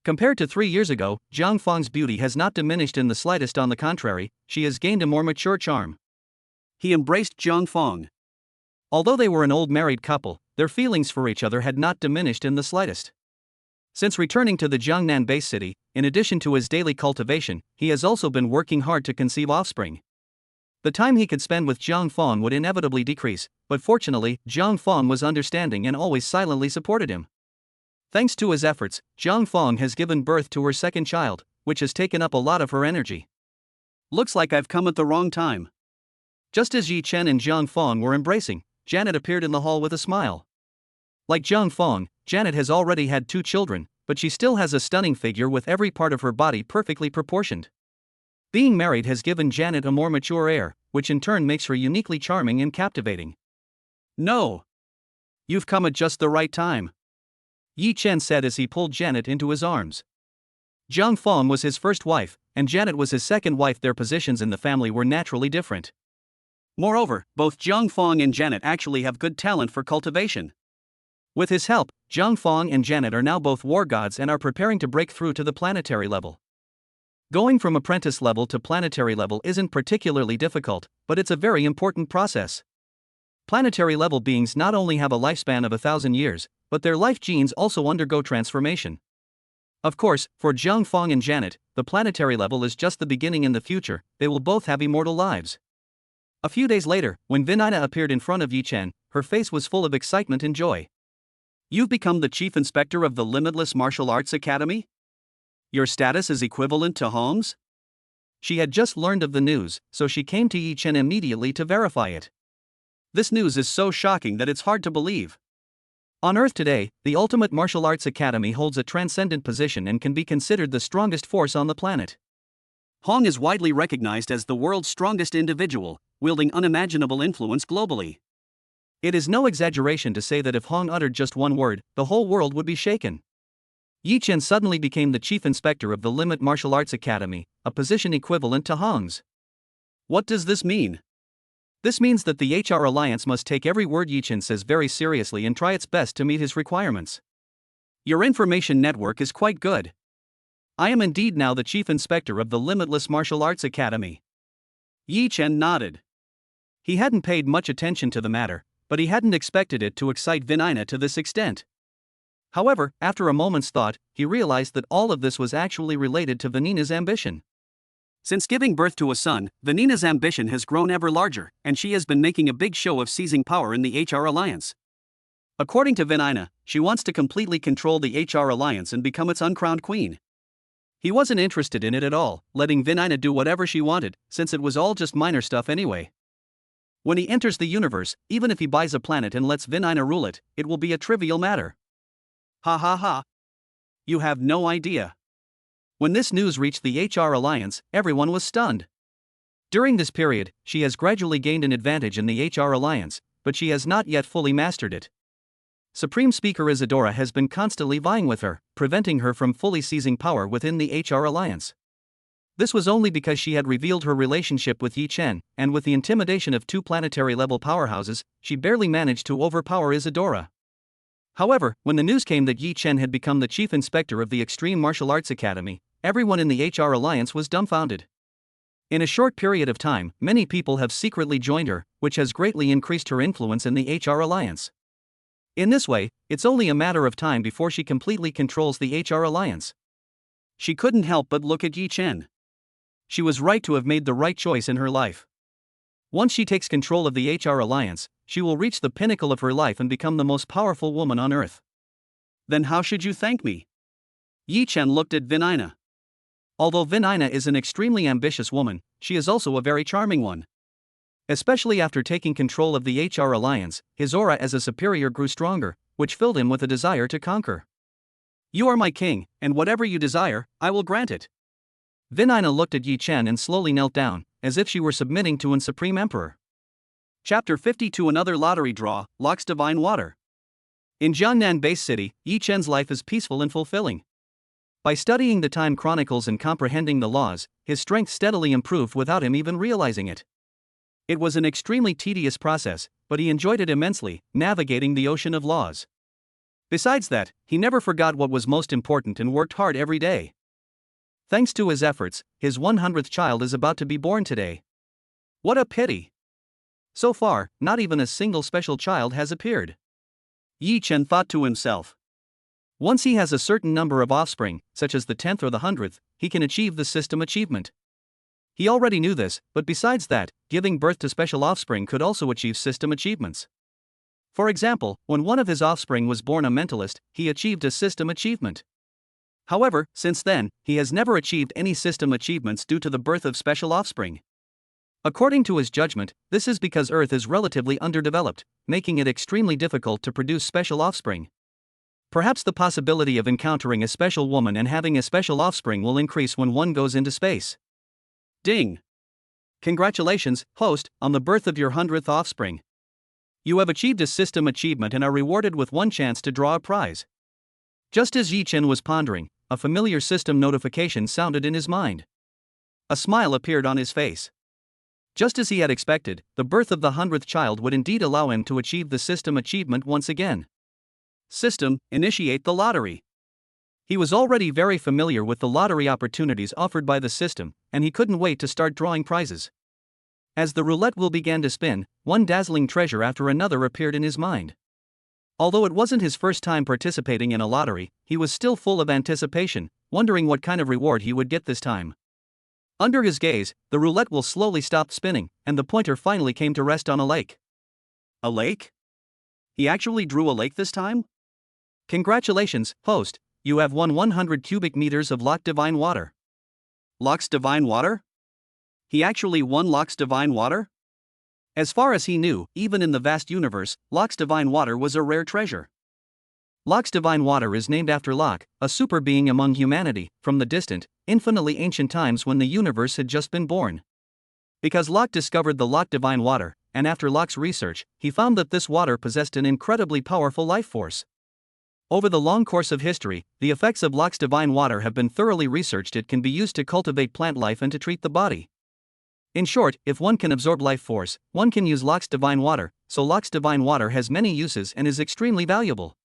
Compared to 3 years ago, Jiang Feng's beauty has not diminished in the slightest. On the contrary, she has gained a more mature charm. He embraced Jiang Feng. Although they were an old married couple, their feelings for each other had not diminished in the slightest. Since returning to the Jiangnan base city, in addition to his daily cultivation, he has also been working hard to conceive offspring. The time he could spend with Jiang Feng would inevitably decrease, but fortunately, Jiang Feng was understanding and always silently supported him. Thanks to his efforts, Jiang Feng has given birth to her second child, which has taken up a lot of her energy. "Looks like I've come at the wrong time." Just as Yi Chen and Jiang Feng were embracing, Janet appeared in the hall with a smile. Like Jiang Feng, Janet has already had 2 children, but she still has a stunning figure with every part of her body perfectly proportioned. Being married has given Janet a more mature air, which in turn makes her uniquely charming and captivating. "No. You've come at just the right time," Yi Chen said as he pulled Janet into his arms. Jiang Feng was his first wife, and Janet was his second wife. Their positions in the family were naturally different. Moreover, both Jiang Feng and Janet actually have good talent for cultivation. With his help, Jiang Feng and Janet are now both war gods and are preparing to break through to the planetary level. Going from apprentice level to planetary level isn't particularly difficult, but it's a very important process. Planetary level beings not only have a lifespan of 1,000 years, but their life genes also undergo transformation. Of course, for Jiang Feng and Janet, the planetary level is just the beginning. In the future, they will both have immortal lives. A few days later, when Vinina appeared in front of Yi Chen, her face was full of excitement and joy. "You've become the chief inspector of the Limitless Martial Arts Academy? Your status is equivalent to Hong's?" She had just learned of the news, so she came to Yi Chen immediately to verify it. This news is so shocking that it's hard to believe. On Earth today, the Ultimate Martial Arts Academy holds a transcendent position and can be considered the strongest force on the planet. Hong is widely recognized as the world's strongest individual, wielding unimaginable influence globally. It is no exaggeration to say that if Hong uttered just one word, the whole world would be shaken. Yi Chen suddenly became the chief inspector of the Limit Martial Arts Academy, a position equivalent to Hong's. What does this mean? This means that the HR Alliance must take every word Yi Chen says very seriously and try its best to meet his requirements. Your information network is quite good. I am indeed now the chief inspector of the Limitless Martial Arts Academy. Yi Chen nodded. He hadn't paid much attention to the matter, but he hadn't expected it to excite Vinina to this extent. However, after a moment's thought, he realized that all of this was actually related to Vinina's ambition. Since giving birth to a son, Vinina's ambition has grown ever larger, and she has been making a big show of seizing power in the HR Alliance. According to Vinina, she wants to completely control the HR Alliance and become its uncrowned queen. He wasn't interested in it at all, letting Vinina do whatever she wanted, since it was all just minor stuff anyway. When he enters the universe, even if he buys a planet and lets Vinina rule it, it will be a trivial matter. Ha ha ha. You have no idea. When this news reached the HR Alliance, everyone was stunned. During this period, she has gradually gained an advantage in the HR Alliance, but she has not yet fully mastered it. Supreme Speaker Isadora has been constantly vying with her, preventing her from fully seizing power within the HR Alliance. This was only because she had revealed her relationship with Yi Chen, and with the intimidation of 2 planetary-level powerhouses, she barely managed to overpower Isadora. However, when the news came that Yi Chen had become the chief inspector of the Extreme Martial Arts Academy, everyone in the HR Alliance was dumbfounded. In a short period of time, many people have secretly joined her, which has greatly increased her influence in the HR Alliance. In this way, it's only a matter of time before she completely controls the HR Alliance. She couldn't help but look at Yi Chen. She was right to have made the right choice in her life. Once she takes control of the HR Alliance, she will reach the pinnacle of her life and become the most powerful woman on earth. Then how should you thank me? Yi Chen looked at Vinina. Although Vinina is an extremely ambitious woman, she is also a very charming one. Especially after taking control of the HR Alliance, his aura as a superior grew stronger, which filled him with a desire to conquer. You are my king, and whatever you desire, I will grant it. Vinina looked at Yi Chen and slowly knelt down, as if she were submitting to an supreme emperor. Chapter 52. Another lottery draw, Locke's Divine Water. In Jiangnan Base City, Yi Chen's life is peaceful and fulfilling. By studying the time chronicles and comprehending the laws, his strength steadily improved without him even realizing it. It was an extremely tedious process, but he enjoyed it immensely, navigating the ocean of laws. Besides that, he never forgot what was most important and worked hard every day. Thanks to his efforts, his 100th child is about to be born today. What a pity! So far, not even a single special child has appeared. Yi Chen thought to himself. Once he has a certain number of offspring, such as the 10th or the 100th, he can achieve the system achievement. He already knew this, but besides that, giving birth to special offspring could also achieve system achievements. For example, when one of his offspring was born a mentalist, he achieved a system achievement. However, since then, he has never achieved any system achievements due to the birth of special offspring. According to his judgment, this is because Earth is relatively underdeveloped, making it extremely difficult to produce special offspring. Perhaps the possibility of encountering a special woman and having a special offspring will increase when one goes into space. Ding! Congratulations, host, on the birth of your 100th offspring. You have achieved a system achievement and are rewarded with one chance to draw a prize. Just as Yi Chen was pondering, a familiar system notification sounded in his mind. A smile appeared on his face. Just as he had expected, the birth of the 100th child would indeed allow him to achieve the system achievement once again. System, initiate the lottery. He was already very familiar with the lottery opportunities offered by the system, and he couldn't wait to start drawing prizes. As the roulette wheel began to spin, one dazzling treasure after another appeared in his mind. Although it wasn't his first time participating in a lottery, he was still full of anticipation, wondering what kind of reward he would get this time. Under his gaze, the roulette wheel slowly stopped spinning, and the pointer finally came to rest on a lake. A lake? He actually drew a lake this time? Congratulations, host, you have won 100 cubic meters of Locke Divine Water. Locke's Divine Water? He actually won Locke's Divine Water? As far as he knew, even in the vast universe, Locke's Divine Water was a rare treasure. Locke's Divine Water is named after Locke, a super being among humanity, from the distant, infinitely ancient times when the universe had just been born. Because Locke discovered the Locke Divine Water, and after Locke's research, he found that this water possessed an incredibly powerful life force. Over the long course of history, the effects of Locke's Divine Water have been thoroughly researched. It can be used to cultivate plant life and to treat the body. In short, if one can absorb life force, one can use Locke's Divine Water, so Locke's Divine Water has many uses and is extremely valuable.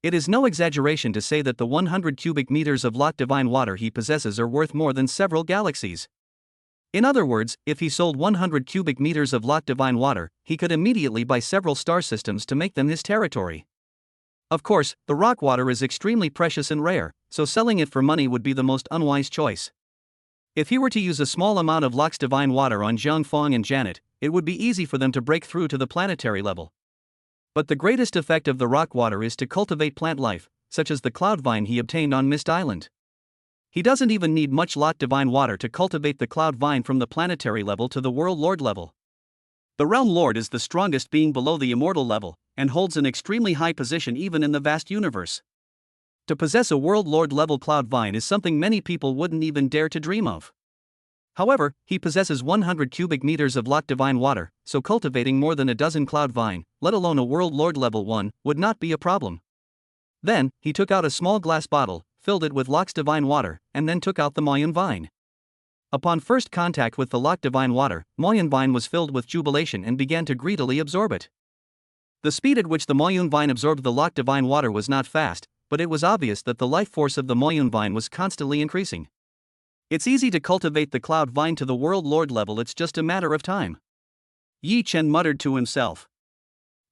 It is no exaggeration to say that the 100 cubic meters of Locke Divine Water he possesses are worth more than several galaxies. In other words, if he sold 100 cubic meters of Locke Divine Water, he could immediately buy several star systems to make them his territory. Of course, the rock water is extremely precious and rare, so selling it for money would be the most unwise choice. If he were to use a small amount of Locke's Divine Water on Jiang Fong and Janet, it would be easy for them to break through to the planetary level. But the greatest effect of the rock water is to cultivate plant life, such as the cloud vine he obtained on Mist Island. He doesn't even need much Locke Divine Water to cultivate the cloud vine from the planetary level to the world lord level. The realm lord is the strongest being below the immortal level, and holds an extremely high position even in the vast universe. To possess a world lord level cloud vine is something many people wouldn't even dare to dream of. However, he possesses 100 cubic meters of Locke Divine Water, so cultivating more than a dozen cloud vine, let alone a world lord level one, would not be a problem. Then, he took out a small glass bottle, filled it with Locke's Divine Water, and then took out the Moyun vine. Upon first contact with the Locke Divine Water, Moyun vine was filled with jubilation and began to greedily absorb it. The speed at which the Moyun vine absorbed the Locke Divine Water was not fast, but it was obvious that the life force of the Moyun vine was constantly increasing. It's easy to cultivate the cloud vine to the world lord level, it's just a matter of time. Yi Chen muttered to himself.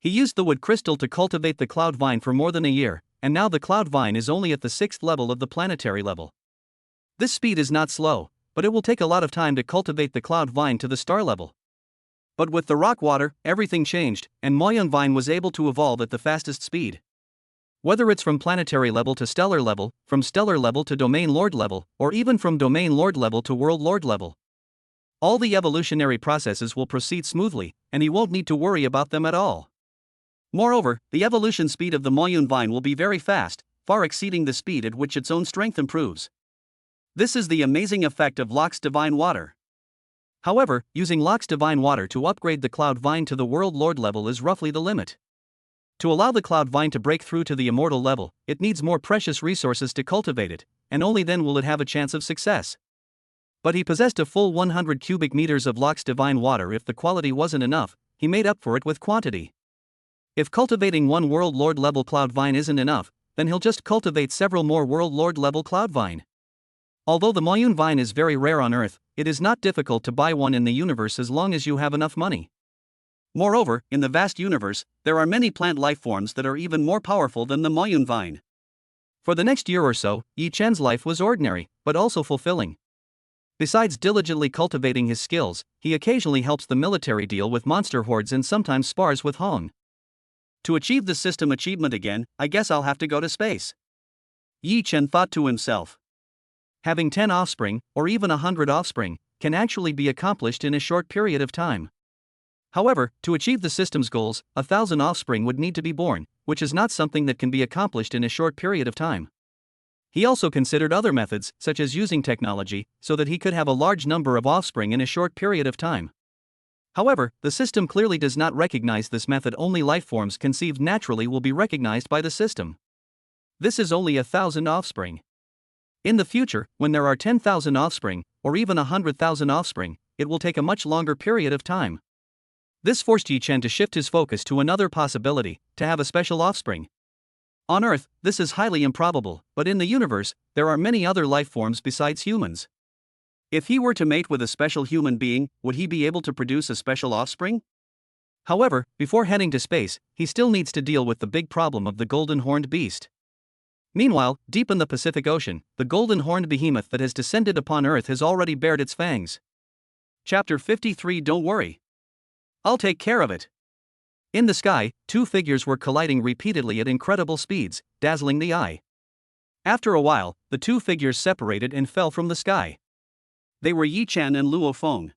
He used the wood crystal to cultivate the cloud vine for more than a year, and now the cloud vine is only at the 6th level of the planetary level. This speed is not slow, but it will take a lot of time to cultivate the cloud vine to the star level. But with the rock water, everything changed, and Moyung Vine was able to evolve at the fastest speed. Whether it's from planetary level to stellar level, from stellar level to domain lord level, or even from domain lord level to world lord level, all the evolutionary processes will proceed smoothly, and he won't need to worry about them at all. Moreover, the evolution speed of the Moyun vine will be very fast, far exceeding the speed at which its own strength improves. This is the amazing effect of Locke's divine water. However, using Locke's divine water to upgrade the cloud vine to the world lord level is roughly the limit. To allow the cloud vine to break through to the immortal level, it needs more precious resources to cultivate it, and only then will it have a chance of success. But he possessed a full 100 cubic meters of Locke's divine water. If the quality wasn't enough, he made up for it with quantity. If cultivating one world lord level cloud vine isn't enough, then he'll just cultivate several more world lord level cloud vine. Although the Moyun vine is very rare on Earth, it is not difficult to buy one in the universe as long as you have enough money. Moreover, in the vast universe, there are many plant life forms that are even more powerful than the Moyun vine. For the next year or so, Yi Chen's life was ordinary, but also fulfilling. Besides diligently cultivating his skills, he occasionally helps the military deal with monster hordes and sometimes spars with Hong. To achieve the system achievement again, I guess I'll have to go to space. Yi Chen thought to himself. Having 10 offspring, or even 100 offspring, can actually be accomplished in a short period of time. However, to achieve the system's goals, 1,000 offspring would need to be born, which is not something that can be accomplished in a short period of time. He also considered other methods, such as using technology, so that he could have a large number of offspring in a short period of time. However, the system clearly does not recognize this method. Only life forms conceived naturally will be recognized by the system. This is only 1,000 offspring. In the future, when there are 10,000 offspring, or even 100,000 offspring, it will take a much longer period of time. This forced Yi Chen to shift his focus to another possibility, to have a special offspring. On Earth, this is highly improbable, but in the universe, there are many other life forms besides humans. If he were to mate with a special human being, would he be able to produce a special offspring? However, before heading to space, he still needs to deal with the big problem of the golden horned beast. Meanwhile, deep in the Pacific Ocean, the golden horned behemoth that has descended upon Earth has already bared its fangs. Chapter 53. Don't worry. I'll take care of it. In the sky, two figures were colliding repeatedly at incredible speeds, dazzling the eye. After a while, the two figures separated and fell from the sky. They were Yi Chen and Luo Feng.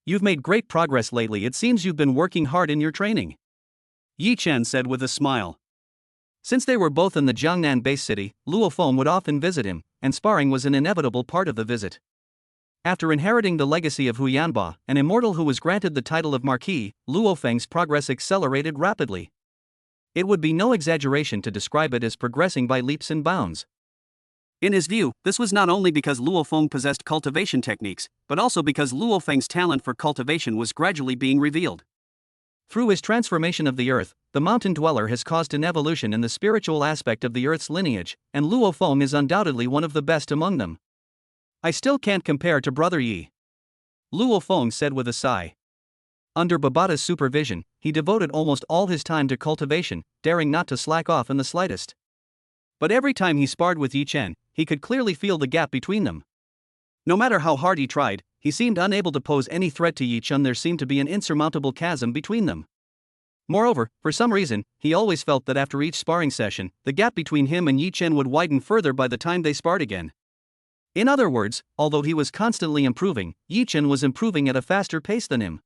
You've made great progress lately. It seems you've been working hard in your training, Yi Chen said with a smile. Since they were both in the Jiangnan base city, Luo Feng would often visit him, and sparring was an inevitable part of the visit. After inheriting the legacy of Hu Yanba, an immortal who was granted the title of Marquis, Luo Feng's progress accelerated rapidly. It would be no exaggeration to describe it as progressing by leaps and bounds. In his view, this was not only because Luo Feng possessed cultivation techniques, but also because Luo Feng's talent for cultivation was gradually being revealed. Through his transformation of the earth, the mountain dweller has caused an evolution in the spiritual aspect of the earth's lineage, and Luo Feng is undoubtedly one of the best among them. I still can't compare to Brother Yi, Luo Feng said with a sigh. Under Babata's supervision, he devoted almost all his time to cultivation, daring not to slack off in the slightest. But every time he sparred with Yi Chen, he could clearly feel the gap between them. No matter how hard he tried, he seemed unable to pose any threat to Yi Chen. There seemed to be an insurmountable chasm between them. Moreover, for some reason, he always felt that after each sparring session, the gap between him and Yi Chen would widen further by the time they sparred again. In other words, although he was constantly improving, Yi Chen was improving at a faster pace than him.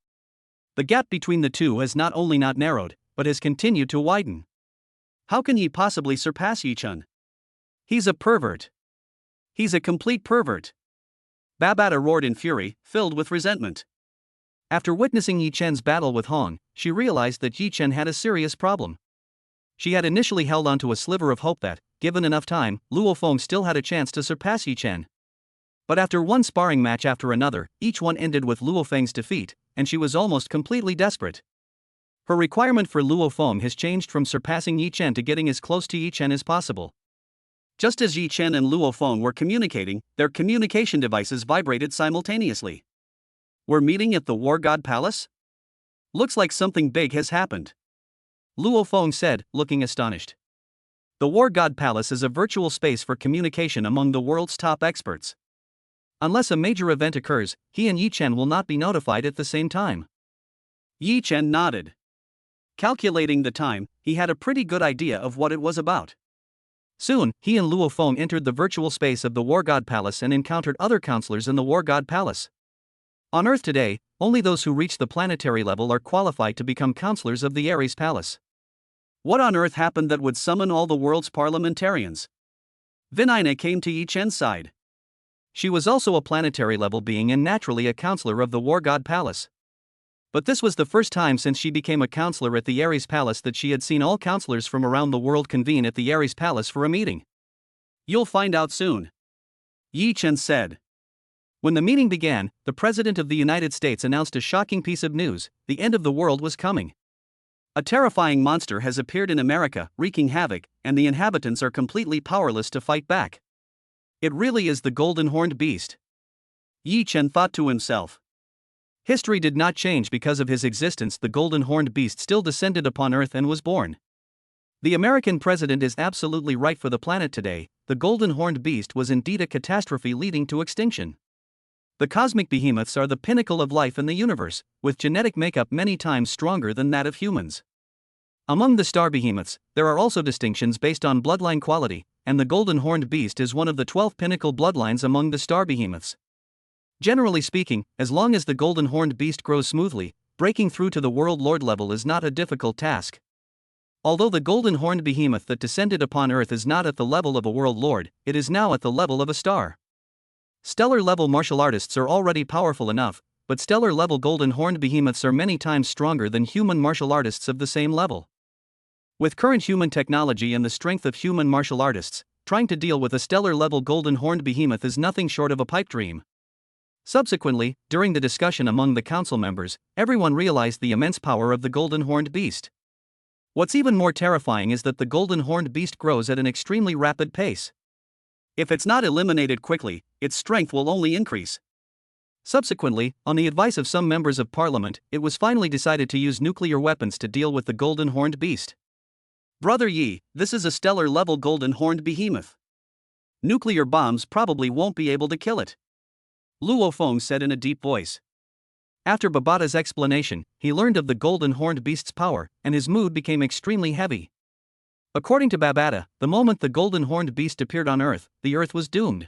The gap between the two has not only not narrowed, but has continued to widen. How can he possibly surpass Yi Chen? He's a pervert. He's a complete pervert. Babata roared in fury, filled with resentment. After witnessing Yi Chen's battle with Hong, she realized that Yi Chen had a serious problem. She had initially held onto a sliver of hope that, given enough time, Luo Feng still had a chance to surpass Yi Chen. But after one sparring match after another, each one ended with Luo Feng's defeat, and she was almost completely desperate. Her requirement for Luo Feng has changed from surpassing Yi Chen to getting as close to Yi Chen as possible. Just as Yi Chen and Luo Feng were communicating, their communication devices vibrated simultaneously. We're meeting at the War God Palace? Looks like something big has happened. Luo Feng said, looking astonished. The War God Palace is a virtual space for communication among the world's top experts. Unless a major event occurs, he and Yi Chen will not be notified at the same time. Yi Chen nodded. Calculating the time, he had a pretty good idea of what it was about. Soon, he and Luo Feng entered the virtual space of the War God Palace and encountered other counselors in the War God Palace. On Earth today, only those who reach the planetary level are qualified to become counselors of the Ares Palace. What on earth happened that would summon all the world's parliamentarians? Vinina came to Yi Chen's side. She was also a planetary level being and naturally a counselor of the War God Palace. But this was the first time since she became a counselor at the Ares Palace that she had seen all counselors from around the world convene at the Ares Palace for a meeting. You'll find out soon, Yi Chen said. When the meeting began, the President of the United States announced a shocking piece of news: the end of the world was coming. A terrifying monster has appeared in America, wreaking havoc, and the inhabitants are completely powerless to fight back. It really is the Golden Horned Beast, Yi Chen thought to himself. History did not change because of his existence. The Golden Horned Beast still descended upon Earth and was born. The American president is absolutely right for the planet today. The Golden Horned Beast was indeed a catastrophe leading to extinction. The cosmic behemoths are the pinnacle of life in the universe, with genetic makeup many times stronger than that of humans. Among the star behemoths, there are also distinctions based on bloodline quality, and the Golden Horned Beast is one of the 12 pinnacle bloodlines among the star behemoths. Generally speaking, as long as the Golden Horned Beast grows smoothly, breaking through to the World Lord level is not a difficult task. Although the Golden Horned Behemoth that descended upon Earth is not at the level of a World Lord, it is now at the level of a star. Stellar-level martial artists are already powerful enough, but stellar-level Golden Horned Behemoths are many times stronger than human martial artists of the same level. With current human technology and the strength of human martial artists, trying to deal with a stellar-level Golden Horned Behemoth is nothing short of a pipe dream. Subsequently, during the discussion among the council members, everyone realized the immense power of the Golden Horned Beast. What's even more terrifying is that the Golden Horned Beast grows at an extremely rapid pace. If it's not eliminated quickly, its strength will only increase. Subsequently, on the advice of some members of parliament, it was finally decided to use nuclear weapons to deal with the Golden Horned Beast. Brother Yi, this is a stellar-level Golden Horned Behemoth. Nuclear bombs probably won't be able to kill it, Luo Feng said in a deep voice. After Babata's explanation, he learned of the Golden Horned Beast's power, and his mood became extremely heavy. According to Babata, the moment the Golden Horned Beast appeared on Earth, the Earth was doomed.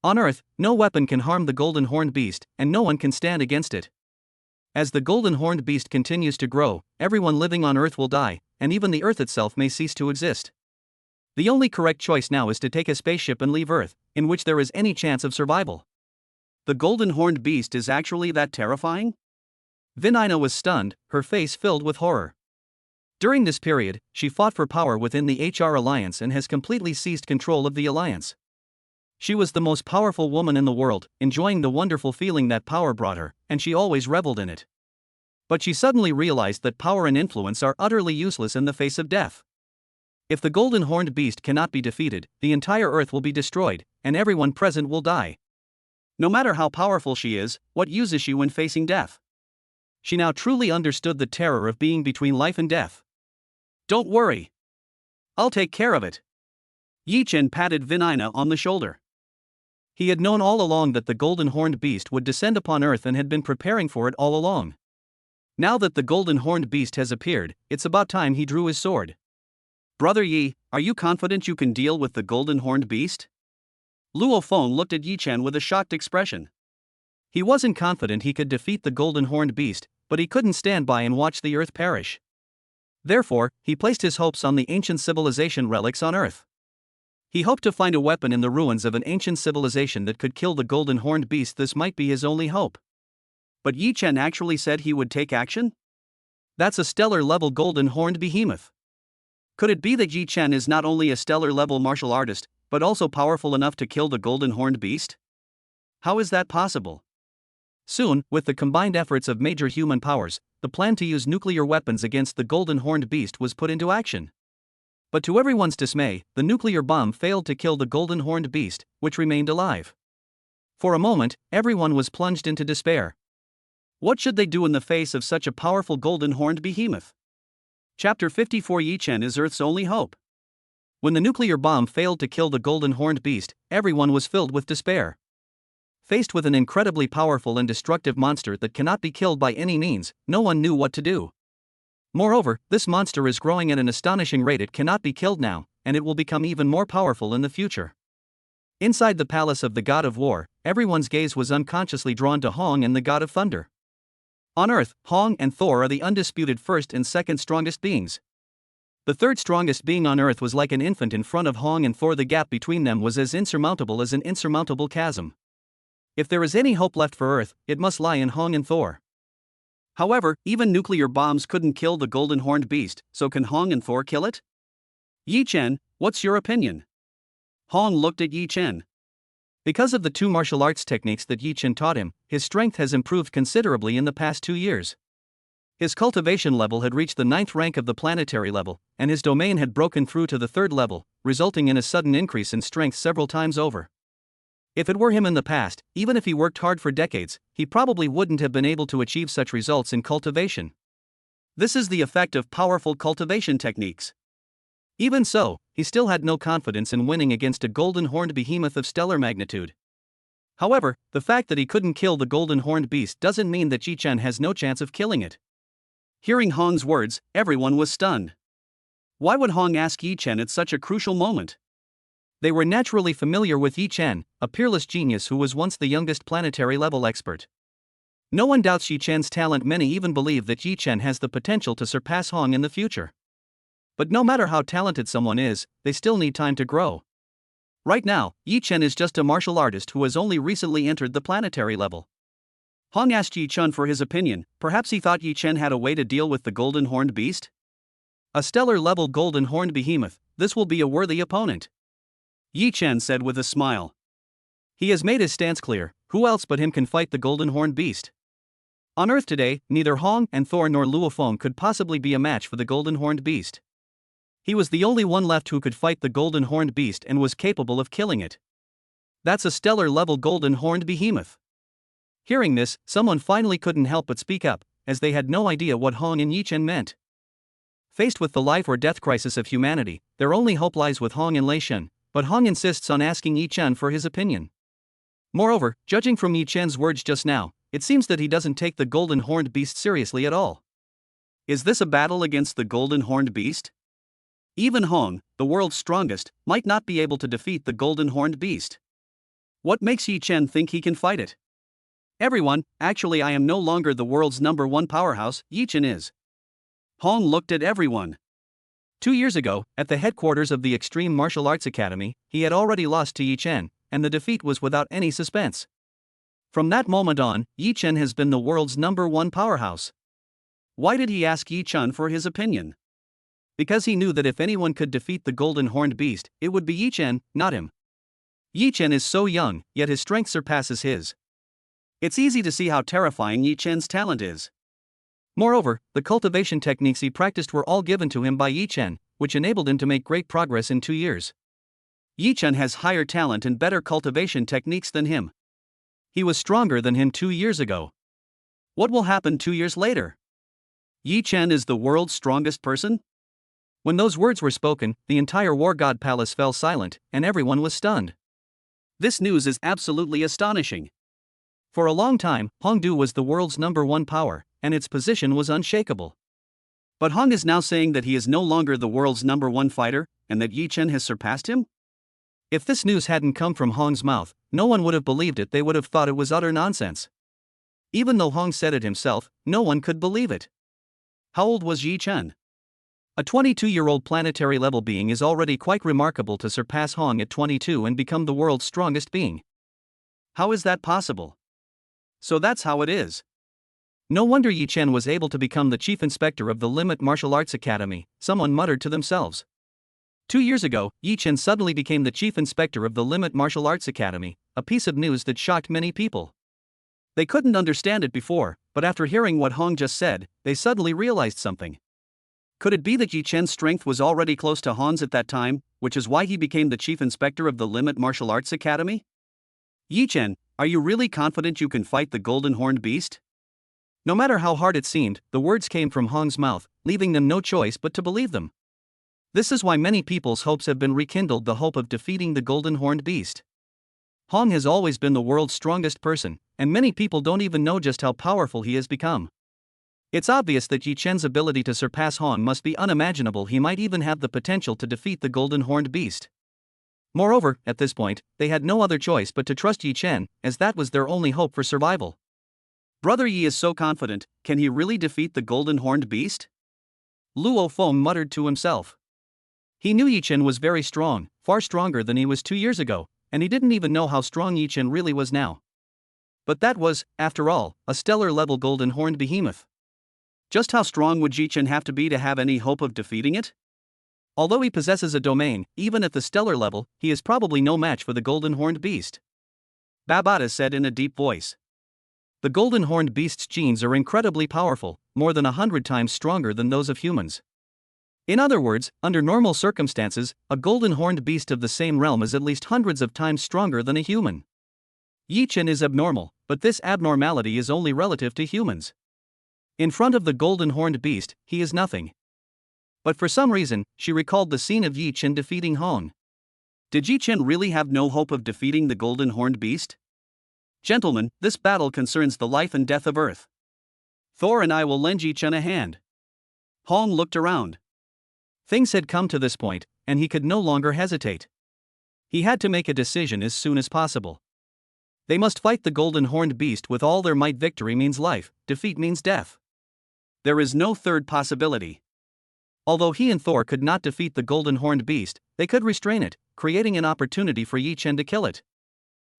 On Earth, no weapon can harm the Golden Horned Beast, and no one can stand against it. As the Golden Horned Beast continues to grow, everyone living on Earth will die, and even the Earth itself may cease to exist. The only correct choice now is to take a spaceship and leave Earth, in which there is any chance of survival. The Golden Horned Beast is actually that terrifying? Vinina was stunned, her face filled with horror. During this period, she fought for power within the HR Alliance and has completely seized control of the Alliance. She was the most powerful woman in the world, enjoying the wonderful feeling that power brought her, and she always reveled in it. But she suddenly realized that power and influence are utterly useless in the face of death. If the Golden Horned Beast cannot be defeated, the entire Earth will be destroyed, and everyone present will die. No matter how powerful she is, what use is she when facing death? She now truly understood the terror of being between life and death. Don't worry. I'll take care of it. Yi Chen patted Vinina on the shoulder. He had known all along that the Golden Horned Beast would descend upon Earth and had been preparing for it all along. Now that the Golden Horned Beast has appeared, it's about time he drew his sword. Brother Yi, are you confident you can deal with the Golden Horned Beast? Luo Feng looked at Yi Chen with a shocked expression. He wasn't confident he could defeat the Golden Horned Beast, but he couldn't stand by and watch the Earth perish. Therefore, he placed his hopes on the ancient civilization relics on Earth. He hoped to find a weapon in the ruins of an ancient civilization that could kill the Golden Horned Beast. This might be his only hope. But Yi Chen actually said he would take action? That's a stellar-level Golden Horned Behemoth. Could it be that Yi Chen is not only a stellar-level martial artist, but also powerful enough to kill the Golden Horned Beast? How is that possible? Soon, with the combined efforts of major human powers, the plan to use nuclear weapons against the Golden Horned Beast was put into action. But to everyone's dismay, the nuclear bomb failed to kill the Golden Horned Beast, which remained alive. For a moment, everyone was plunged into despair. What should they do in the face of such a powerful Golden Horned Behemoth? Chapter 54 Yi Chen is Earth's only hope. When the nuclear bomb failed to kill the golden horned beast, everyone was filled with despair. Faced with an incredibly powerful and destructive monster that cannot be killed by any means, no one knew what to do. Moreover, this monster is growing at an astonishing rate. It cannot be killed now, and it will become even more powerful in the future. Inside the palace of the god of war, everyone's gaze was unconsciously drawn to Hong and the god of thunder. On Earth, Hong and Thor are the undisputed first and second strongest beings. The third strongest being on Earth was like an infant in front of Hong and Thor. The gap between them was as insurmountable as an insurmountable chasm. If there is any hope left for Earth, it must lie in Hong and Thor. However, even nuclear bombs couldn't kill the golden horned beast, so can Hong and Thor kill it? Yi Chen, what's your opinion? Hong looked at Yi Chen. Because of the two martial arts techniques that Yi Chen taught him, his strength has improved considerably in the past 2 years. His cultivation level had reached the 9th rank of the planetary level, and his domain had broken through to the 3rd level, resulting in a sudden increase in strength several times over. If it were him in the past, even if he worked hard for decades, he probably wouldn't have been able to achieve such results in cultivation. This is the effect of powerful cultivation techniques. Even so, he still had no confidence in winning against a golden horned behemoth of stellar magnitude. However, the fact that he couldn't kill the golden horned beast doesn't mean that Yi Chen has no chance of killing it. Hearing Hong's words, everyone was stunned. Why would Hong ask Yi Chen at such a crucial moment? They were naturally familiar with Yi Chen, a peerless genius who was once the youngest planetary level expert. No one doubts Yi Chen's talent. Many even believe that Yi Chen has the potential to surpass Hong in the future. But no matter how talented someone is, they still need time to grow. Right now, Yi Chen is just a martial artist who has only recently entered the planetary level. Hong asked Yi Chen for his opinion. Perhaps he thought Yi Chen had a way to deal with the golden horned beast? A stellar level golden horned behemoth, this will be a worthy opponent. Yi Chen said with a smile. He has made his stance clear. Who else but him can fight the golden horned beast? On Earth today, neither Hong and Thor nor Luo Feng could possibly be a match for the golden horned beast. He was the only one left who could fight the golden horned beast and was capable of killing it. That's a stellar level golden horned behemoth. Hearing this, someone finally couldn't help but speak up, as they had no idea what Hong and Yi Chen meant. Faced with the life or death crisis of humanity, their only hope lies with Hong and Lei Shen, but Hong insists on asking Yi Chen for his opinion. Moreover, judging from Yi Chen's words just now, it seems that he doesn't take the golden horned beast seriously at all. Is this a battle against the golden horned beast? Even Hong, the world's strongest, might not be able to defeat the golden horned beast. What makes Yi Chen think he can fight it? Everyone, actually I am no longer the world's #1 powerhouse, Yi Chen is. Hong looked at everyone. 2 years ago, at the headquarters of the Extreme Martial Arts Academy, he had already lost to Yi Chen, and the defeat was without any suspense. From that moment on, Yi Chen has been the world's #1 powerhouse. Why did he ask Yi Chen for his opinion? Because he knew that if anyone could defeat the golden horned beast, it would be Yi Chen, not him. Yi Chen is so young, yet his strength surpasses his. It's easy to see how terrifying Yi Chen's talent is. Moreover, the cultivation techniques he practiced were all given to him by Yi Chen, which enabled him to make great progress in 2 years. Yi Chen has higher talent and better cultivation techniques than him. He was stronger than him 2 years ago. What will happen 2 years later? Yi Chen is the world's strongest person? When those words were spoken, the entire War God Palace fell silent, and everyone was stunned. This news is absolutely astonishing. For a long time, Hongdu was the world's #1 power, and its position was unshakable. But Hong is now saying that he is no longer the world's #1 fighter, and that Yi Chen has surpassed him? If this news hadn't come from Hong's mouth, no one would have believed it. They would have thought it was utter nonsense. Even though Hong said it himself, no one could believe it. How old was Yi Chen? A 22-year-old planetary level being is already quite remarkable. To surpass Hong at 22 and become the world's strongest being. How is that possible? So that's how it is. No wonder Yi Chen was able to become the chief inspector of the Limit Martial Arts Academy, someone muttered to themselves. 2 years ago, Yi Chen suddenly became the chief inspector of the Limit Martial Arts Academy, a piece of news that shocked many people. They couldn't understand it before, but after hearing what Hong just said, they suddenly realized something. Could it be that Yi Chen's strength was already close to Hong's at that time, which is why he became the chief inspector of the Limit Martial Arts Academy? Yi Chen, are you really confident you can fight the golden horned beast? No matter how hard it seemed, the words came from Hong's mouth, leaving them no choice but to believe them. This is why many people's hopes have been rekindled, the hope of defeating the golden horned beast. Hong has always been the world's strongest person, and many people don't even know just how powerful he has become. It's obvious that Yi Chen's ability to surpass Hong must be unimaginable. He might even have the potential to defeat the golden horned beast. Moreover, at this point, they had no other choice but to trust Yi Chen, as that was their only hope for survival. Brother Yi is so confident, can he really defeat the golden horned beast? Luo Feng muttered to himself. He knew Yi Chen was very strong, far stronger than he was 2 years ago, and he didn't even know how strong Yi Chen really was now. But that was, after all, a stellar-level golden horned behemoth. Just how strong would Yi Chen have to be to have any hope of defeating it? Although he possesses a domain, even at the stellar level, he is probably no match for the golden horned beast. Babata said in a deep voice. The golden horned beast's genes are incredibly powerful, more than 100 times stronger than those of humans. In other words, under normal circumstances, a golden horned beast of the same realm is at least hundreds of times stronger than a human. Yi Chen is abnormal, but this abnormality is only relative to humans. In front of the golden horned beast, he is nothing. But for some reason, she recalled the scene of Yi Chen defeating Hong. Did Yi Chen really have no hope of defeating the golden horned beast? Gentlemen, this battle concerns the life and death of Earth. Thor and I will lend Yi Chen a hand. Hong looked around. Things had come to this point, and he could no longer hesitate. He had to make a decision as soon as possible. They must fight the golden horned beast with all their might. Victory means life, defeat means death. There is no third possibility. Although he and Thor could not defeat the golden horned beast, they could restrain it, creating an opportunity for Yi Chen to kill it.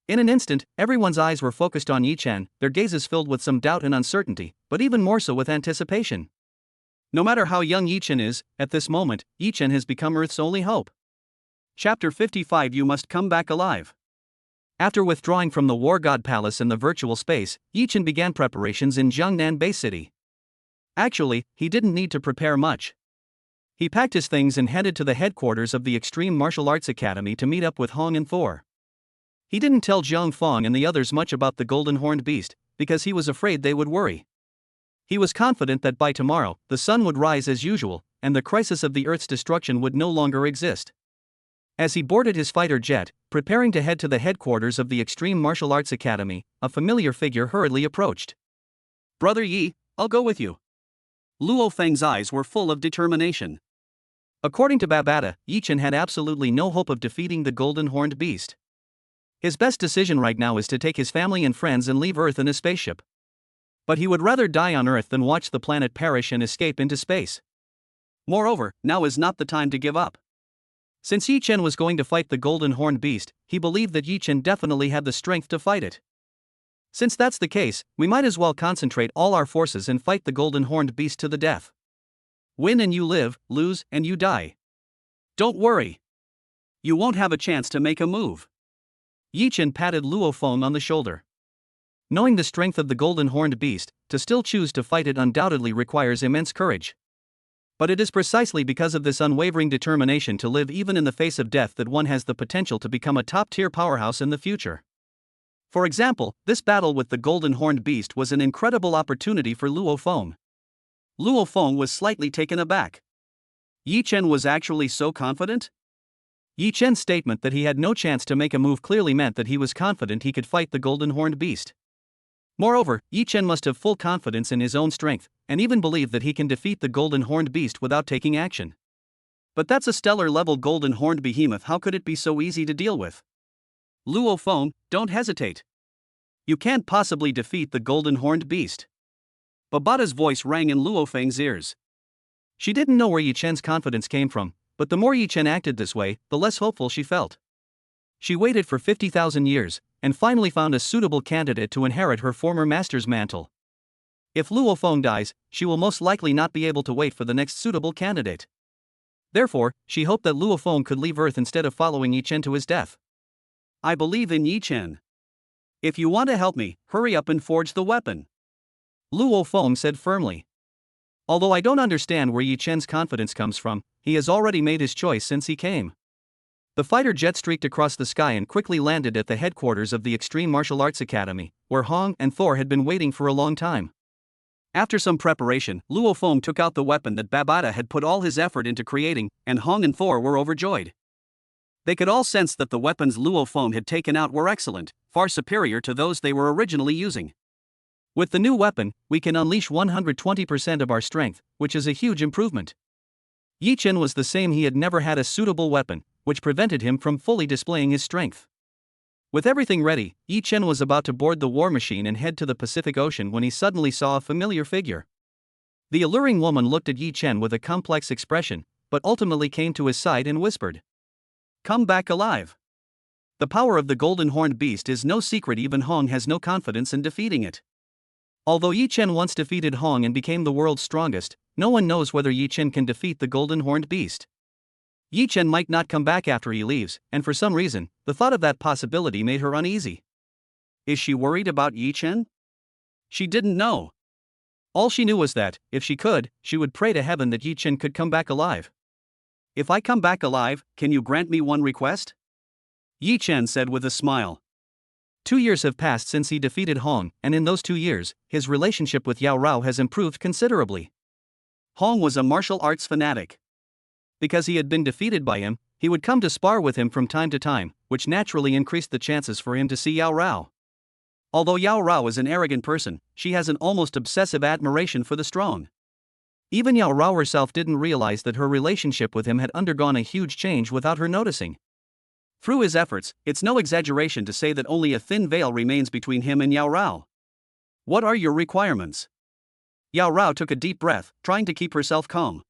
In an instant, everyone's eyes were focused on Yi Chen, their gazes filled with some doubt and uncertainty, but even more so with anticipation. No matter how young Yi Chen is, at this moment, Yi Chen has become Earth's only hope. Chapter 55. You must come back alive. After withdrawing from the War God Palace and the virtual space, Yi Chen began preparations in Jiangnan Bay City. Actually, he didn't need to prepare much. He packed his things and headed to the headquarters of the Extreme Martial Arts Academy to meet up with Hong and Thor. He didn't tell Zhang Feng and the others much about the golden horned beast, because he was afraid they would worry. He was confident that by tomorrow, the sun would rise as usual, and the crisis of the Earth's destruction would no longer exist. As he boarded his fighter jet, preparing to head to the headquarters of the Extreme Martial Arts Academy, a familiar figure hurriedly approached. Brother Yi, I'll go with you. Luo Feng's eyes were full of determination. According to Babata, Yi Chen had absolutely no hope of defeating the golden horned beast. His best decision right now is to take his family and friends and leave Earth in a spaceship. But he would rather die on Earth than watch the planet perish and escape into space. Moreover, now is not the time to give up. Since Yi Chen was going to fight the golden horned beast, he believed that Yi Chen definitely had the strength to fight it. Since that's the case, we might as well concentrate all our forces and fight the golden horned beast to the death. Win and you live, lose and you die. Don't worry. You won't have a chance to make a move. Yi Chen patted Luo Feng on the shoulder. Knowing the strength of the golden horned beast, to still choose to fight it undoubtedly requires immense courage. But it is precisely because of this unwavering determination to live even in the face of death that one has the potential to become a top-tier powerhouse in the future. For example, this battle with the golden horned beast was an incredible opportunity for Luo Feng. Luo Feng was slightly taken aback. Yi Chen was actually so confident? Yi Chen's statement that he had no chance to make a move clearly meant that he was confident he could fight the golden horned beast. Moreover, Yi Chen must have full confidence in his own strength, and even believe that he can defeat the golden horned beast without taking action. But that's a stellar-level golden horned behemoth. How could it be so easy to deal with? Luo Feng, don't hesitate. You can't possibly defeat the golden horned beast. Babata's voice rang in Luo Feng's ears. She didn't know where Yi Chen's confidence came from, but the more Yi Chen acted this way, the less hopeful she felt. She waited for 50,000 years, and finally found a suitable candidate to inherit her former master's mantle. If Luo Feng dies, she will most likely not be able to wait for the next suitable candidate. Therefore, she hoped that Luo Feng could leave Earth instead of following Yi Chen to his death. I believe in Yi Chen. If you want to help me, hurry up and forge the weapon. Luo Feng said firmly. Although I don't understand where Yi Chen's confidence comes from, he has already made his choice since he came. The fighter jet streaked across the sky and quickly landed at the headquarters of the Extreme Martial Arts Academy, where Hong and Thor had been waiting for a long time. After some preparation, Luo Feng took out the weapon that Babata had put all his effort into creating, and Hong and Thor were overjoyed. They could all sense that the weapons Luo Feng had taken out were excellent, far superior to those they were originally using. With the new weapon, we can unleash 120% of our strength, which is a huge improvement. Yi Chen was the same, he had never had a suitable weapon, which prevented him from fully displaying his strength. With everything ready, Yi Chen was about to board the war machine and head to the Pacific Ocean when he suddenly saw a familiar figure. The alluring woman looked at Yi Chen with a complex expression, but ultimately came to his side and whispered, "Come back alive." The power of the golden horned beast is no secret, even Hong has no confidence in defeating it. Although Yi Chen once defeated Hong and became the world's strongest, no one knows whether Yi Chen can defeat the golden horned beast. Yi Chen might not come back after he leaves, and for some reason, the thought of that possibility made her uneasy. Is she worried about Yi Chen? She didn't know. All she knew was that, if she could, she would pray to heaven that Yi Chen could come back alive. "If I come back alive, can you grant me one request?" Yi Chen said with a smile. 2 years have passed since he defeated Hong, and in those 2 years, his relationship with Yao Rao has improved considerably. Hong was a martial arts fanatic. Because he had been defeated by him, he would come to spar with him from time to time, which naturally increased the chances for him to see Yao Rao. Although Yao Rao is an arrogant person, she has an almost obsessive admiration for the strong. Even Yao Rao herself didn't realize that her relationship with him had undergone a huge change without her noticing. Through his efforts, it's no exaggeration to say that only a thin veil remains between him and Yao Rao. What are your requirements? Yao Rao took a deep breath, trying to keep herself calm.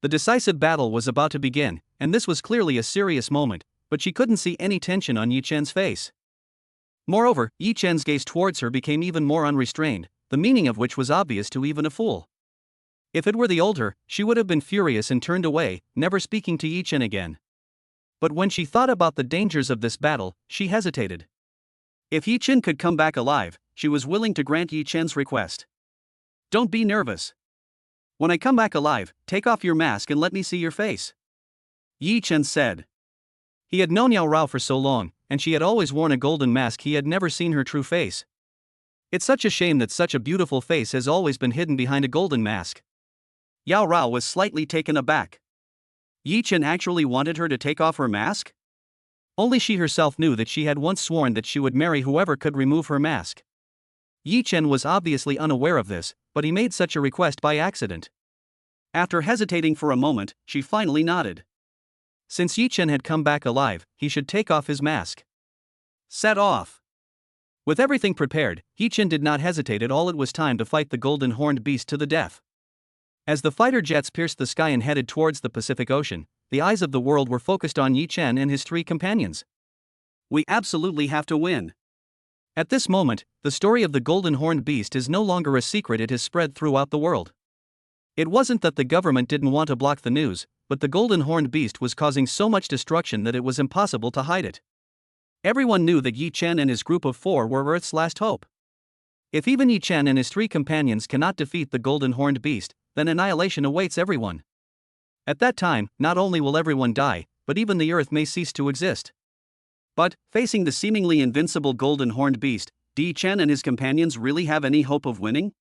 The decisive battle was about to begin, and this was clearly a serious moment, but she couldn't see any tension on Yi Chen's face. Moreover, Yi Chen's gaze towards her became even more unrestrained, the meaning of which was obvious to even a fool. If it were the old her, she would have been furious and turned away, never speaking to Yi Chen again. But when she thought about the dangers of this battle, she hesitated. If Yi Chen could come back alive, she was willing to grant Yi Chen's request. "Don't be nervous. When I come back alive, take off your mask and let me see your face," Yi Chen said. He had known Yao Rao for so long, and she had always worn a golden mask, he had never seen her true face. It's such a shame that such a beautiful face has always been hidden behind a golden mask. Yao Rao was slightly taken aback. Yi Chen actually wanted her to take off her mask? Only she herself knew that she had once sworn that she would marry whoever could remove her mask. Yi Chen was obviously unaware of this, but he made such a request by accident. After hesitating for a moment, she finally nodded. Since Yi Chen had come back alive, he should take off his mask. Set off. With everything prepared, Yi Chen did not hesitate at all. It was time to fight the golden horned beast to the death. As the fighter jets pierced the sky and headed towards the Pacific Ocean, the eyes of the world were focused on Yi Chen and his 3 companions. We absolutely have to win. At this moment, the story of the golden horned beast is no longer a secret, it has spread throughout the world. It wasn't that the government didn't want to block the news, but the golden horned beast was causing so much destruction that it was impossible to hide it. Everyone knew that Yi Chen and his group of 4 were Earth's last hope. If even Yi Chen and his 3 companions cannot defeat the golden horned beast, then annihilation awaits everyone. At that time, not only will everyone die, but even the Earth may cease to exist. But, facing the seemingly invincible golden horned beast, do Yi Chen and his companions really have any hope of winning?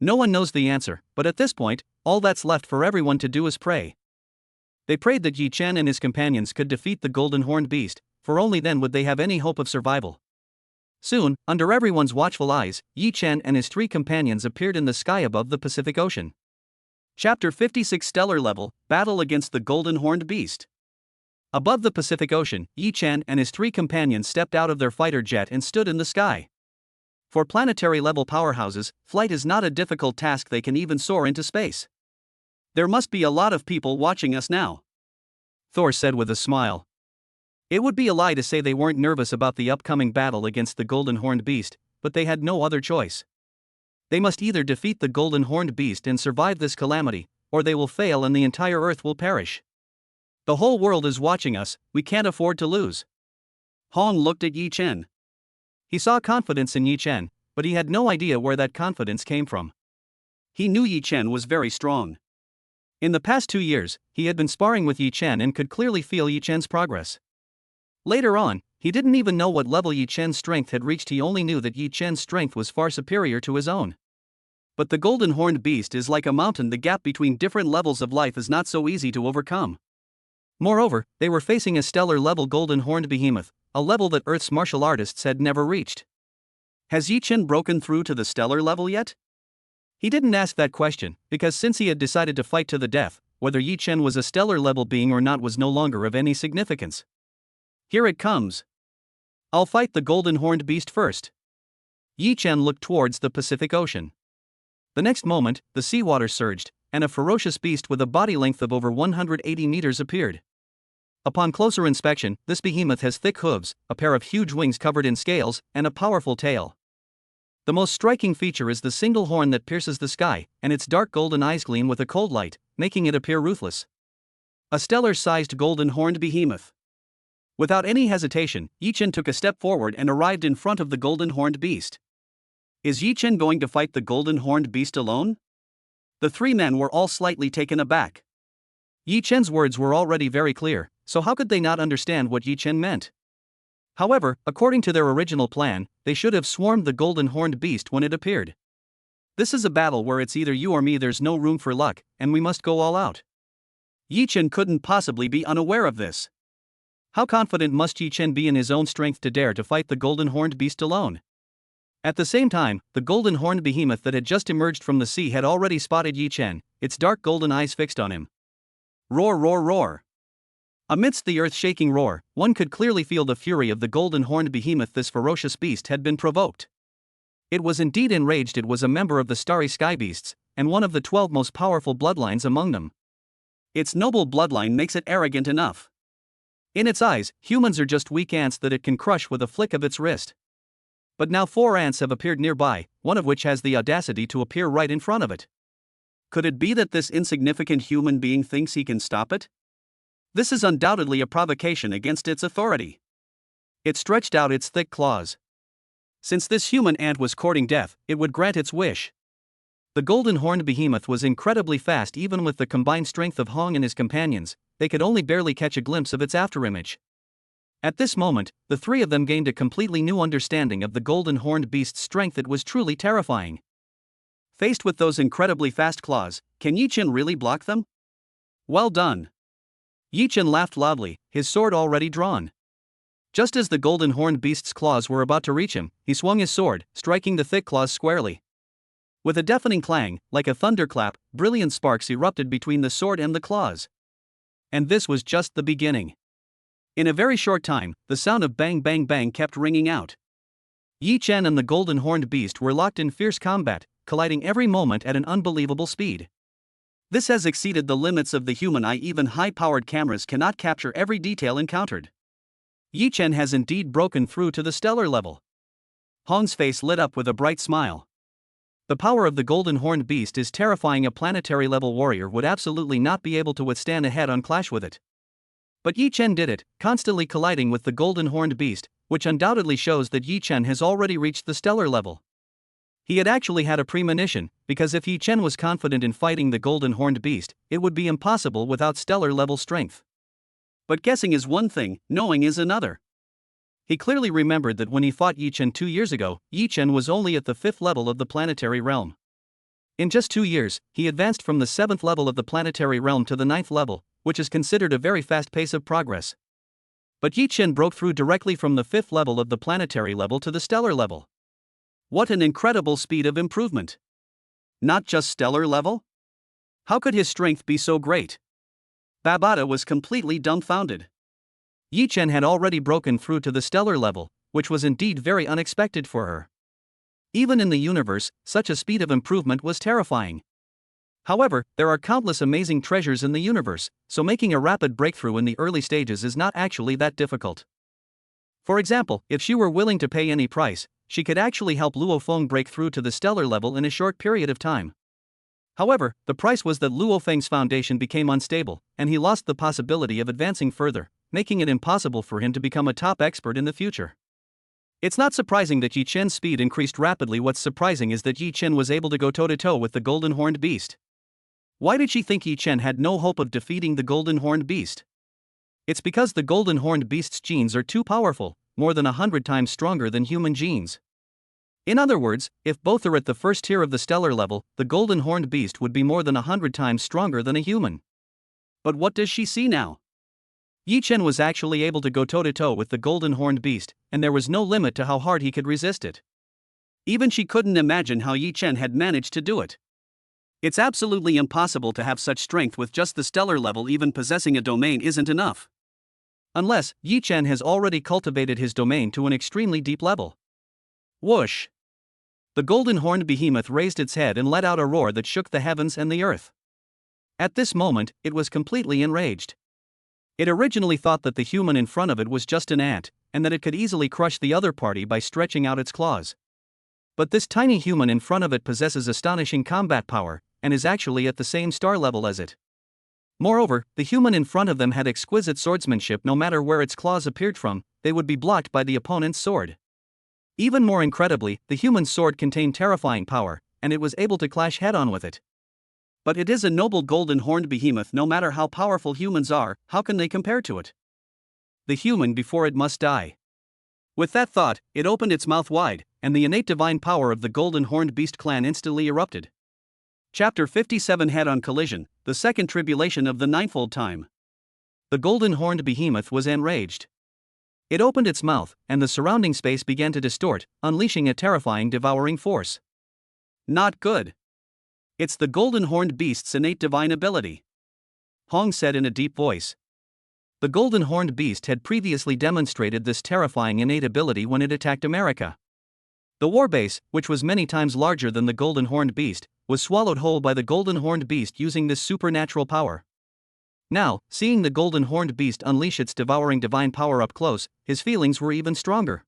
No one knows the answer, but at this point, all that's left for everyone to do is pray. They prayed that Yi Chen and his companions could defeat the golden horned beast, for only then would they have any hope of survival. Soon, under everyone's watchful eyes, Yi Chen and his 3 companions appeared in the sky above the Pacific Ocean. Chapter 56 Stellar Level, Battle Against the Golden Horned Beast. Above the Pacific Ocean, Yi Chen and his 3 companions stepped out of their fighter jet and stood in the sky. For planetary-level powerhouses, flight is not a difficult task, they can even soar into space. There must be a lot of people watching us now, Thor said with a smile. It would be a lie to say they weren't nervous about the upcoming battle against the golden horned beast, but they had no other choice. They must either defeat the golden horned beast and survive this calamity, or they will fail and the entire Earth will perish. The whole world is watching us, we can't afford to lose. Hong looked at Yi Chen. He saw confidence in Yi Chen, but he had no idea where that confidence came from. He knew Yi Chen was very strong. In the past 2 years, he had been sparring with Yi Chen and could clearly feel Yi Chen's progress. Later on, he didn't even know what level Yi Chen's strength had reached, he only knew that Yi Chen's strength was far superior to his own. But the golden horned beast is like a mountain. The gap between different levels of life is not so easy to overcome. Moreover, they were facing a stellar level golden horned behemoth, a level that Earth's martial artists had never reached. Has Yi Chen broken through to the stellar level yet? He didn't ask that question, because since he had decided to fight to the death, whether Yi Chen was a stellar level being or not was no longer of any significance. Here it comes. I'll fight the golden horned beast first. Yi Chen looked towards the Pacific Ocean. The next moment, the seawater surged, and a ferocious beast with a body length of over 180 meters appeared. Upon closer inspection, this behemoth has thick hooves, a pair of huge wings covered in scales, and a powerful tail. The most striking feature is the single horn that pierces the sky, and its dark golden eyes gleam with a cold light, making it appear ruthless. A stellar-sized golden horned behemoth. Without any hesitation, Yi Chen took a step forward and arrived in front of the golden horned beast. Is Yi Chen going to fight the golden horned beast alone? The three men were all slightly taken aback. Yi Chen's words were already very clear, so how could they not understand what Yi Chen meant? However, according to their original plan, they should have swarmed the golden horned beast when it appeared. This is a battle where it's either you or me. There's no room for luck, and we must go all out. Yi Chen couldn't possibly be unaware of this. How confident must Yi Chen be in his own strength to dare to fight the golden horned beast alone? At the same time, the golden horned behemoth that had just emerged from the sea had already spotted Yi Chen, its dark golden eyes fixed on him. Roar, roar, roar. Amidst the earth-shaking roar, one could clearly feel the fury of the golden horned behemoth. This ferocious beast had been provoked. It was indeed enraged. It was a member of the starry sky beasts, and one of the 12 most powerful bloodlines among them. Its noble bloodline makes it arrogant enough. In its eyes, humans are just weak ants that it can crush with a flick of its wrist. But now 4 ants have appeared nearby, one of which has the audacity to appear right in front of it. Could it be that this insignificant human being thinks he can stop it? This is undoubtedly a provocation against its authority. It stretched out its thick claws. Since this human ant was courting death, it would grant its wish. The golden horned behemoth was incredibly fast. Even with the combined strength of Hong and his companions, they could only barely catch a glimpse of its afterimage. At this moment, the three of them gained a completely new understanding of the golden horned beast's strength. It was truly terrifying. Faced with those incredibly fast claws, can Yi Chen really block them? Well done. Yi Chen laughed loudly, his sword already drawn. Just as the golden horned beast's claws were about to reach him, he swung his sword, striking the thick claws squarely. With a deafening clang, like a thunderclap, brilliant sparks erupted between the sword and the claws. And this was just the beginning. In a very short time, the sound of bang bang bang kept ringing out. Yi Chen and the golden horned beast were locked in fierce combat, colliding every moment at an unbelievable speed. This has exceeded the limits of the human eye. Even high-powered cameras cannot capture every detail encountered. Yi Chen has indeed broken through to the stellar level. Hong's face lit up with a bright smile. The power of the golden horned beast is terrifying. A planetary-level warrior would absolutely not be able to withstand a head-on clash with it. But Yi Chen did it, constantly colliding with the golden horned beast, which undoubtedly shows that Yi Chen has already reached the stellar level. He had actually had a premonition, because if Yi Chen was confident in fighting the golden horned beast, it would be impossible without stellar level strength. But guessing is one thing, knowing is another. He clearly remembered that when he fought Yi Chen 2 years ago, Yi Chen was only at the 5th level of the planetary realm. In just 2 years, he advanced from the 7th level of the planetary realm to the 9th level, which is considered a very fast pace of progress. But Yi Chen broke through directly from the 5th level of the planetary level to the stellar level. What an incredible speed of improvement! Not just stellar level? How could his strength be so great? Babata was completely dumbfounded. Yi Chen had already broken through to the stellar level, which was indeed very unexpected for her. Even in the universe, such a speed of improvement was terrifying. However, there are countless amazing treasures in the universe, so making a rapid breakthrough in the early stages is not actually that difficult. For example, if she were willing to pay any price, she could actually help Luo Feng break through to the stellar level in a short period of time. However, the price was that Luo Feng's foundation became unstable, and he lost the possibility of advancing further, making it impossible for him to become a top expert in the future. It's not surprising that Yi Chen's speed increased rapidly. What's surprising is that Yi Chen was able to go toe-to-toe with the golden horned beast. Why did she think Yi Chen had no hope of defeating the golden horned beast? It's because the golden horned beast's genes are too powerful, more than 100 times stronger than human genes. In other words, if both are at the first tier of the stellar level, the golden horned beast would be more than 100 times stronger than a human. But what does she see now? Yi Chen was actually able to go toe-to-toe with the golden horned beast, and there was no limit to how hard he could resist it. Even she couldn't imagine how Yi Chen had managed to do it. It's absolutely impossible to have such strength with just the stellar level. Even possessing a domain isn't enough. Unless Yi Chen has already cultivated his domain to an extremely deep level. Whoosh! The golden horned behemoth raised its head and let out a roar that shook the heavens and the earth. At this moment, it was completely enraged. It originally thought that the human in front of it was just an ant, and that it could easily crush the other party by stretching out its claws. But this tiny human in front of it possesses astonishing combat power, and is actually at the same star level as it. Moreover, the human in front of them had exquisite swordsmanship. No matter where its claws appeared from, they would be blocked by the opponent's sword. Even more incredibly, the human's sword contained terrifying power, and it was able to clash head-on with it. But it is a noble golden horned behemoth. No matter how powerful humans are, how can they compare to it? The human before it must die. With that thought, it opened its mouth wide, and the innate divine power of the golden horned beast clan instantly erupted. Chapter 57 Head-on Collision, the second tribulation of the ninefold time. The golden horned behemoth was enraged. It opened its mouth, and the surrounding space began to distort, unleashing a terrifying devouring force. Not good. It's the golden horned beast's innate divine ability, Hong said in a deep voice. The golden horned beast had previously demonstrated this terrifying innate ability when it attacked America. The warbase, which was many times larger than the golden horned beast, was swallowed whole by the golden horned beast using this supernatural power. Now, seeing the golden horned beast unleash its devouring divine power up close, his feelings were even stronger.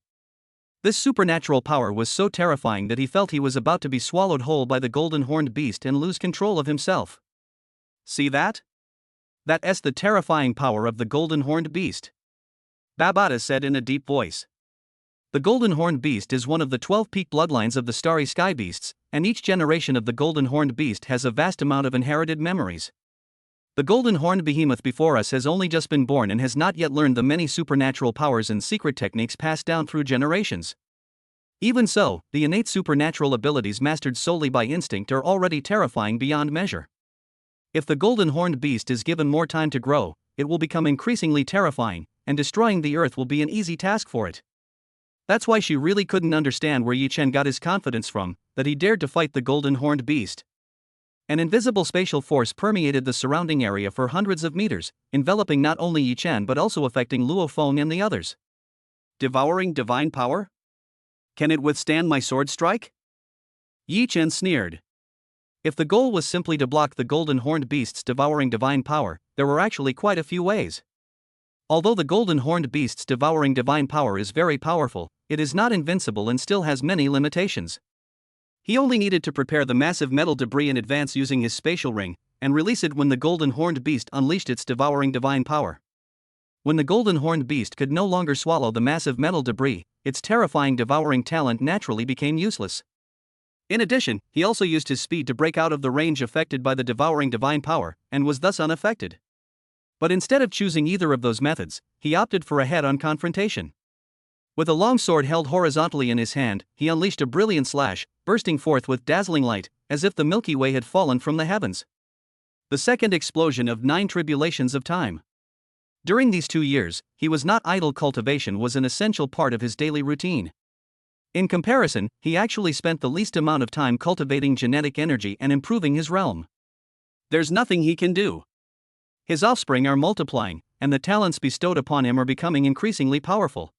This supernatural power was so terrifying that he felt he was about to be swallowed whole by the golden horned beast and lose control of himself. See that? That's the terrifying power of the golden horned beast, Babata said in a deep voice. The golden horned beast is one of the 12 peak bloodlines of the starry sky beasts, and each generation of the golden horned beast has a vast amount of inherited memories. The golden horned behemoth before us has only just been born and has not yet learned the many supernatural powers and secret techniques passed down through generations. Even so, the innate supernatural abilities mastered solely by instinct are already terrifying beyond measure. If the golden horned beast is given more time to grow, it will become increasingly terrifying, and destroying the earth will be an easy task for it. That's why she really couldn't understand where Yi Chen got his confidence from, that he dared to fight the golden horned beast. An invisible spatial force permeated the surrounding area for hundreds of meters, enveloping not only Yi Chen but also affecting Luo Feng and the others. Devouring divine power? Can it withstand my sword strike? Yi Chen sneered. If the goal was simply to block the golden horned beast's devouring divine power, there were actually quite a few ways. Although the golden horned beast's devouring divine power is very powerful, it is not invincible and still has many limitations. He only needed to prepare the massive metal debris in advance using his spatial ring, and release it when the golden horned beast unleashed its devouring divine power. When the golden horned beast could no longer swallow the massive metal debris, its terrifying devouring talent naturally became useless. In addition, he also used his speed to break out of the range affected by the devouring divine power, and was thus unaffected. But instead of choosing either of those methods, he opted for a head-on confrontation. With a long sword held horizontally in his hand, he unleashed a brilliant slash, bursting forth with dazzling light, as if the Milky Way had fallen from the heavens. The second explosion of 9 tribulations of time. During these 2 years, he was not idle. Cultivation was an essential part of his daily routine. In comparison, he actually spent the least amount of time cultivating genetic energy and improving his realm. There's nothing he can do. His offspring are multiplying, and the talents bestowed upon him are becoming increasingly powerful.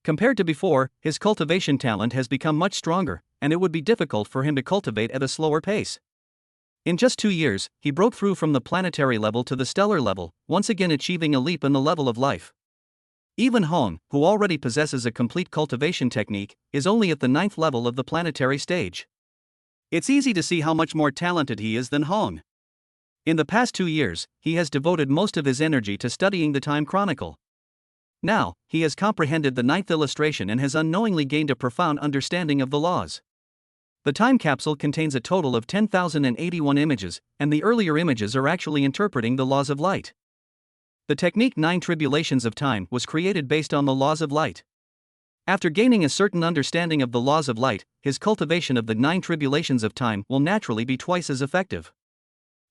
Compared to before, his cultivation talent has become much stronger, and it would be difficult for him to cultivate at a slower pace. In just 2 years, he broke through from the planetary level to the stellar level, once again achieving a leap in the level of life. Even Hong, who already possesses a complete cultivation technique, is only at the 9th level of the planetary stage. It's easy to see how much more talented he is than Hong. In the past 2 years, he has devoted most of his energy to studying the Time Chronicle. Now, he has comprehended the 9th illustration and has unknowingly gained a profound understanding of the laws. The time capsule contains a total of 10,081 images, and the earlier images are actually interpreting the laws of light. The technique 9 Tribulations of Time was created based on the laws of light. After gaining a certain understanding of the laws of light, his cultivation of the 9 tribulations of time will naturally be twice as effective.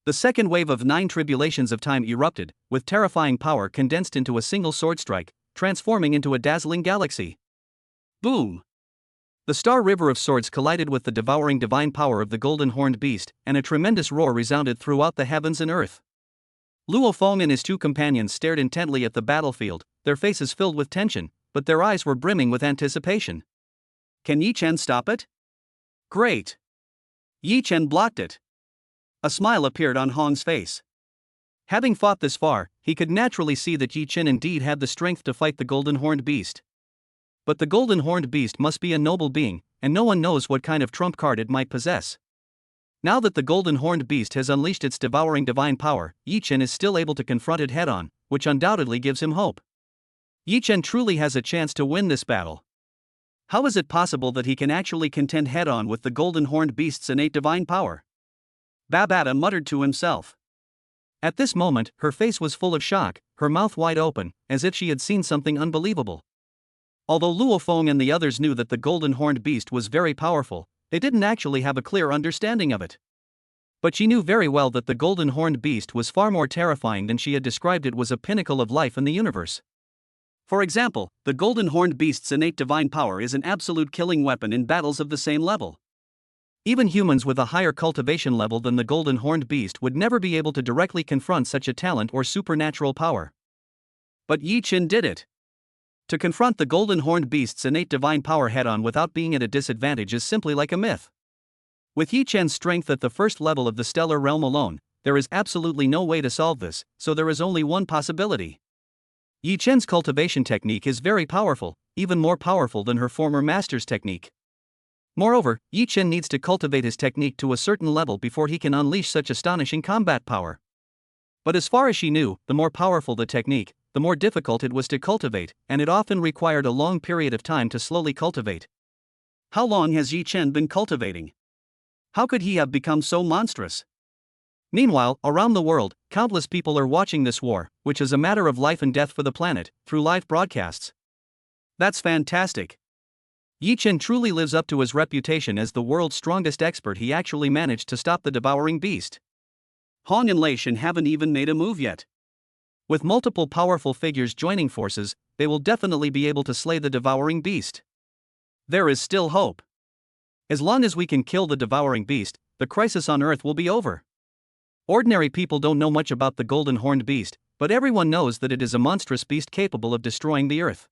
The second wave of 9 tribulations of time erupted, with terrifying power condensed into a single sword strike, transforming into a dazzling galaxy. Boom! The star river of swords collided with the devouring divine power of the golden horned beast, and a tremendous roar resounded throughout the heavens and earth. Luo Feng and his 2 companions stared intently at the battlefield, their faces filled with tension, but their eyes were brimming with anticipation. Can Yi Chen stop it? Great! Yi Chen blocked it. A smile appeared on Hong's face. Having fought this far, he could naturally see that Yi Chen indeed had the strength to fight the golden horned beast. But the golden horned beast must be a noble being, and no one knows what kind of trump card it might possess. Now that the golden horned beast has unleashed its devouring divine power, Yi Chen is still able to confront it head-on, which undoubtedly gives him hope. Yi Chen truly has a chance to win this battle. How is it possible that he can actually contend head-on with the golden horned beast's innate divine power? Babata muttered to himself. At this moment, her face was full of shock, her mouth wide open, as if she had seen something unbelievable. Although Luo Feng and the others knew that the golden horned beast was very powerful, they didn't actually have a clear understanding of it. But she knew very well that the golden horned beast was far more terrifying than she had described. It was a pinnacle of life in the universe. For example, the golden horned beast's innate divine power is an absolute killing weapon in battles of the same level. Even humans with a higher cultivation level than the golden horned beast would never be able to directly confront such a talent or supernatural power. But Yi Chen did it. To confront the golden horned beast's innate divine power head-on without being at a disadvantage is simply like a myth. With Yi Chen's strength at the first level of the stellar realm alone, there is absolutely no way to solve this, so there is only one possibility. Yi Chen's cultivation technique is very powerful, even more powerful than her former master's technique. Moreover, Yi Chen needs to cultivate his technique to a certain level before he can unleash such astonishing combat power. But as far as she knew, the more powerful the technique, the more difficult it was to cultivate, and it often required a long period of time to slowly cultivate. How long has Yi Chen been cultivating? How could he have become so monstrous? Meanwhile, around the world, countless people are watching this war, which is a matter of life and death for the planet, through live broadcasts. That's fantastic. Yi Chen truly lives up to his reputation as the world's strongest expert. He actually managed to stop the devouring beast. Hong and Lei Shen haven't even made a move yet. With multiple powerful figures joining forces, they will definitely be able to slay the devouring beast. There is still hope. As long as we can kill the devouring beast, the crisis on Earth will be over. Ordinary people don't know much about the golden horned beast, but everyone knows that it is a monstrous beast capable of destroying the Earth.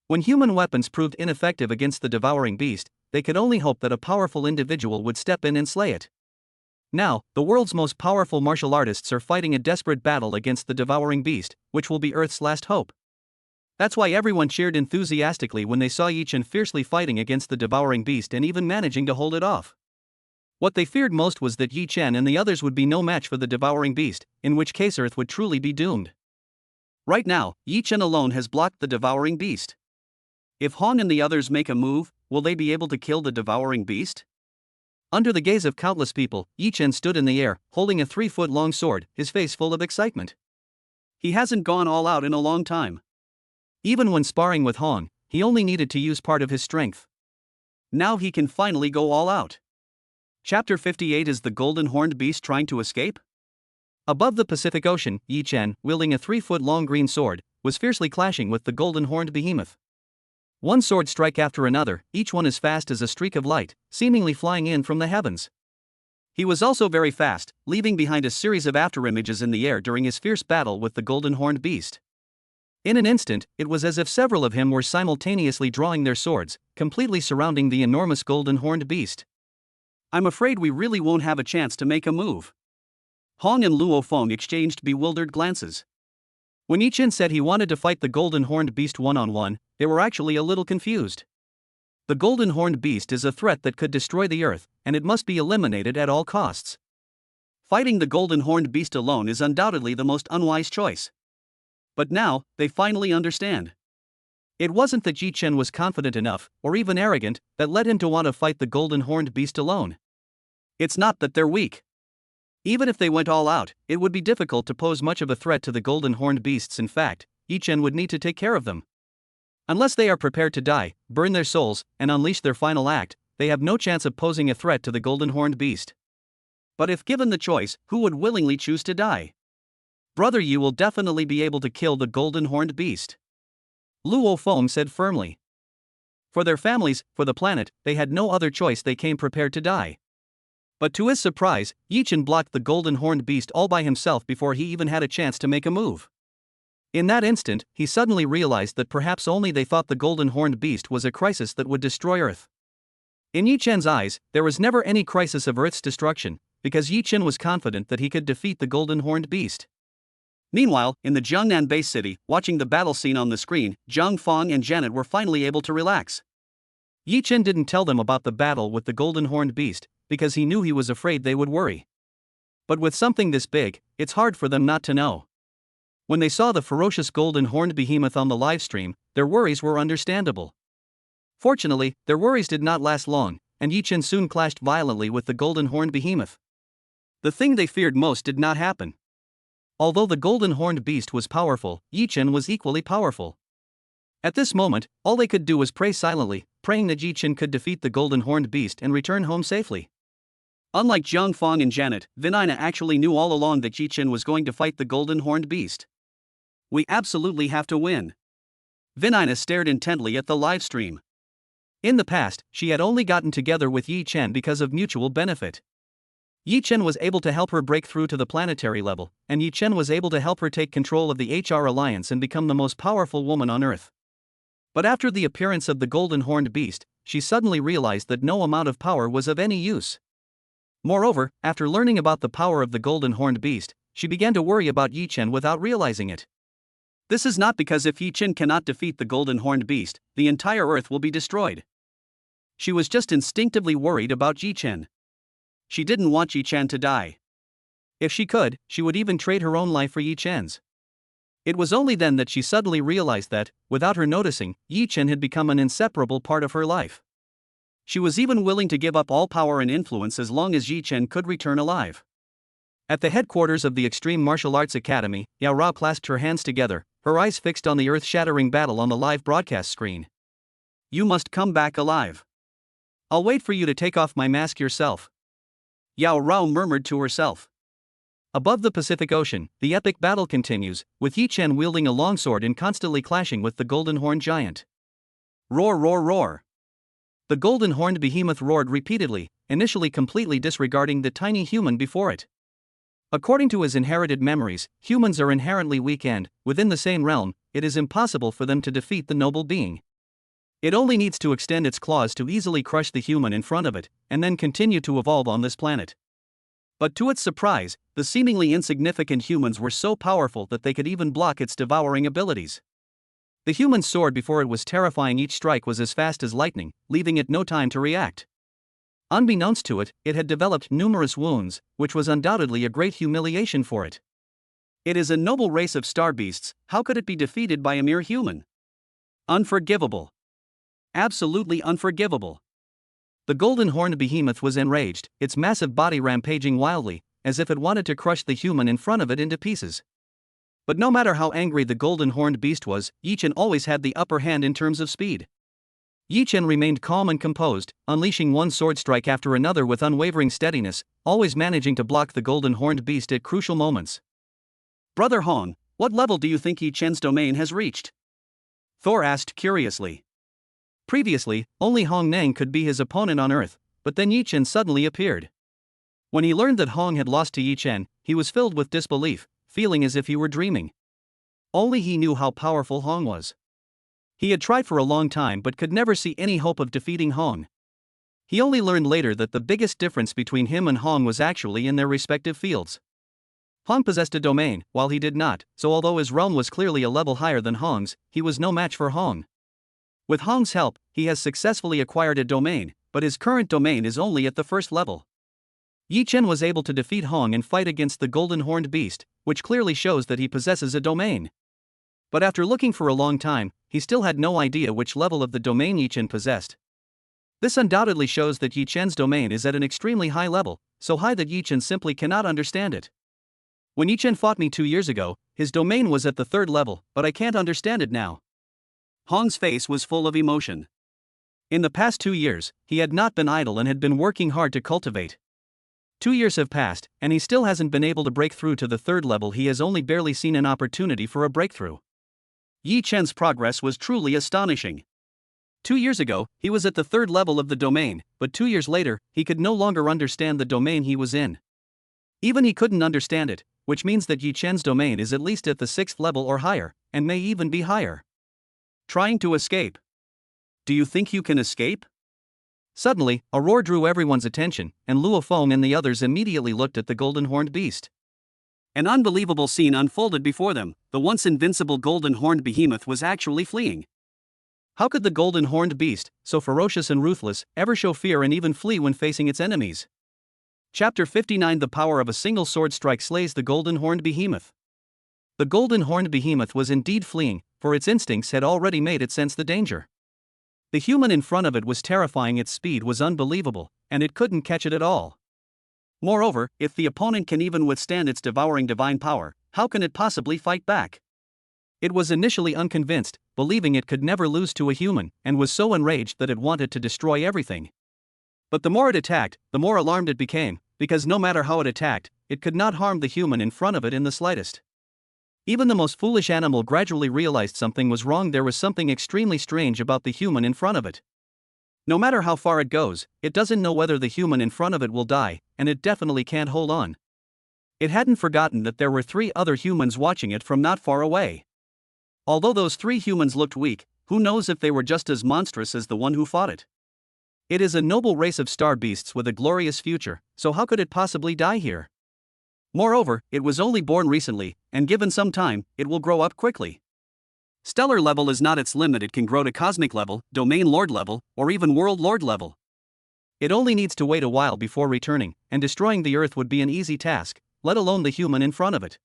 When human weapons proved ineffective against the devouring beast, they could only hope that a powerful individual would step in and slay it. Now, the world's most powerful martial artists are fighting a desperate battle against the devouring beast, which will be Earth's last hope. That's why everyone cheered enthusiastically when they saw Yi Chen fiercely fighting against the devouring beast and even managing to hold it off. What they feared most was that Yi Chen and the others would be no match for the devouring beast, in which case Earth would truly be doomed. Right now, Yi Chen alone has blocked the devouring beast. If Hong and the others make a move, will they be able to kill the devouring beast? Under the gaze of countless people, Yi Chen stood in the air, holding a 3-foot-long sword, his face full of excitement. He hasn't gone all out in a long time. Even when sparring with Hong, he only needed to use part of his strength. Now he can finally go all out. Chapter 58. Is the golden horned beast trying to escape? Above the Pacific Ocean, Yi Chen, wielding a 3-foot-long green sword, was fiercely clashing with the golden horned behemoth. One sword strike after another, each one as fast as a streak of light, seemingly flying in from the heavens. He was also very fast, leaving behind a series of afterimages in the air during his fierce battle with the golden horned beast. In an instant, it was as if several of him were simultaneously drawing their swords, completely surrounding the enormous golden horned beast. I'm afraid we really won't have a chance to make a move. Hong and Luo Feng exchanged bewildered glances. When Yi Chen said he wanted to fight the golden horned beast one-on-one, they were actually a little confused. The golden horned beast is a threat that could destroy the Earth, and it must be eliminated at all costs. Fighting the golden horned beast alone is undoubtedly the most unwise choice. But now, they finally understand. It wasn't that Yi Chen was confident enough, or even arrogant, that led him to want to fight the golden horned beast alone. It's not that they're weak. Even if they went all out, it would be difficult to pose much of a threat to the golden horned beasts. In fact, Yi Chen would need to take care of them. Unless they are prepared to die, burn their souls, and unleash their final act, they have no chance of posing a threat to the golden horned beast. But if given the choice, who would willingly choose to die? Brother, you will definitely be able to kill the golden horned beast, Luo Feng said firmly. For their families, for the planet, they had no other choice, they came prepared to die. But to his surprise, Yi Chen blocked the golden horned beast all by himself before he even had a chance to make a move. In that instant, he suddenly realized that perhaps only they thought the golden horned beast was a crisis that would destroy Earth. In Yi Chen's eyes, there was never any crisis of Earth's destruction, because Yi Chen was confident that he could defeat the golden horned beast. Meanwhile, in the Jiangnan base city, watching the battle scene on the screen, Zhang Fang and Janet were finally able to relax. Yi Chen didn't tell them about the battle with the golden horned beast, because he knew he was afraid they would worry. But with something this big, it's hard for them not to know. When they saw the ferocious golden horned behemoth on the livestream, their worries were understandable. Fortunately, their worries did not last long, and Yi Chen soon clashed violently with the golden horned behemoth. The thing they feared most did not happen. Although the golden horned beast was powerful, Yi Chen was equally powerful. At this moment, all they could do was pray silently, praying that Yi Chen could defeat the golden horned beast and return home safely. Unlike Zhang Fang and Janet, Vinina actually knew all along that Yi Chen was going to fight the golden horned beast. We absolutely have to win. Vinina stared intently at the live stream. In the past, she had only gotten together with Yi Chen because of mutual benefit. Yi Chen was able to help her break through to the planetary level, and Yi Chen was able to help her take control of the HR Alliance and become the most powerful woman on Earth. But after the appearance of the golden horned beast, she suddenly realized that no amount of power was of any use. Moreover, after learning about the power of the golden horned beast, she began to worry about Yi Chen without realizing it. This is not because if Yi Chen cannot defeat the golden horned beast, the entire Earth will be destroyed. She was just instinctively worried about Yi Chen. She didn't want Yi Chen to die. If she could, she would even trade her own life for Yi Chen's. It was only then that she suddenly realized that, without her noticing, Yi Chen had become an inseparable part of her life. She was even willing to give up all power and influence as long as Yi Chen could return alive. At the headquarters of the Extreme Martial Arts Academy, Yao Rao clasped her hands together, her eyes fixed on the earth-shattering battle on the live broadcast screen. You must come back alive. I'll wait for you to take off my mask yourself, Yao Rao murmured to herself. Above the Pacific Ocean, the epic battle continues, with Yi Chen wielding a longsword and constantly clashing with the golden horned giant. Roar, roar, roar. The golden horned behemoth roared repeatedly, initially completely disregarding the tiny human before it. According to his inherited memories, humans are inherently weak and, within the same realm, it is impossible for them to defeat the noble being. It only needs to extend its claws to easily crush the human in front of it, and then continue to evolve on this planet. But to its surprise, the seemingly insignificant humans were so powerful that they could even block its devouring abilities. The human's sword before it was terrifying, each strike was as fast as lightning, leaving it no time to react. Unbeknownst to it, it had developed numerous wounds, which was undoubtedly a great humiliation for it. It is a noble race of star beasts, how could it be defeated by a mere human? Unforgivable. Absolutely unforgivable. The golden horned behemoth was enraged, its massive body rampaging wildly, as if it wanted to crush the human in front of it into pieces. But no matter how angry the golden horned beast was, Yi Chen always had the upper hand in terms of speed. Yi Chen remained calm and composed, unleashing one sword strike after another with unwavering steadiness, always managing to block the golden horned beast at crucial moments. Brother Hong, what level do you think Yi Chen's domain has reached? Thor asked curiously. Previously, only Hong Neng could be his opponent on Earth, but then Yi Chen suddenly appeared. When he learned that Hong had lost to Yi Chen, he was filled with disbelief, feeling as if he were dreaming. Only he knew how powerful Hong was. He had tried for a long time but could never see any hope of defeating Hong. He only learned later that the biggest difference between him and Hong was actually in their respective fields. Hong possessed a domain, while he did not, so although his realm was clearly a level higher than Hong's, he was no match for Hong. With Hong's help, he has successfully acquired a domain, but his current domain is only at the first level. Yi Chen was able to defeat Hong and fight against the golden horned beast, which clearly shows that he possesses a domain. But after looking for a long time, he still had no idea which level of the domain Yi Chen possessed. This undoubtedly shows that Yi Chen's domain is at an extremely high level, so high that Yi Chen simply cannot understand it. When Yi Chen fought me 2 years ago, his domain was at the 3rd level, but I can't understand it now. Hong's face was full of emotion. In the past 2 years, he had not been idle and had been working hard to cultivate. 2 years have passed, and he still hasn't been able to break through to the third level. He has only barely seen an opportunity for a breakthrough. Yi Chen's progress was truly astonishing. 2 years ago, he was at the third level of the domain, but 2 years later, he could no longer understand the domain he was in. Even he couldn't understand it, which means that Yi Chen's domain is at least at the 6th level or higher, and may even be higher. Trying to escape. Do you think you can escape? Suddenly, a roar drew everyone's attention, and Luo Feng and the others immediately looked at the golden horned beast. An unbelievable scene unfolded before them. The once invincible golden horned behemoth was actually fleeing. How could the golden horned beast, so ferocious and ruthless, ever show fear and even flee when facing its enemies? Chapter 59. The power of a single sword strike slays the golden horned behemoth. The golden horned behemoth was indeed fleeing, for its instincts had already made it sense the danger. The human in front of it was terrifying. Its speed was unbelievable, and it couldn't catch it at all. Moreover, if the opponent can even withstand its devouring divine power, how can it possibly fight back? It was initially unconvinced, believing it could never lose to a human, and was so enraged that it wanted to destroy everything. But the more it attacked, the more alarmed it became, because no matter how it attacked, it could not harm the human in front of it in the slightest. Even the most foolish animal gradually realized something was wrong. There was something extremely strange about the human in front of it. No matter how far it goes, it doesn't know whether the human in front of it will die, and it definitely can't hold on. It hadn't forgotten that there were 3 other humans watching it from not far away. Although those 3 humans looked weak, who knows if they were just as monstrous as the one who fought it? It is a noble race of star beasts with a glorious future, so how could it possibly die here? Moreover, it was only born recently, and given some time, it will grow up quickly. Stellar level is not its limit. It can grow to cosmic level, domain lord level, or even world lord level. It only needs to wait a while before returning, and destroying the earth would be an easy task, let alone the human in front of it.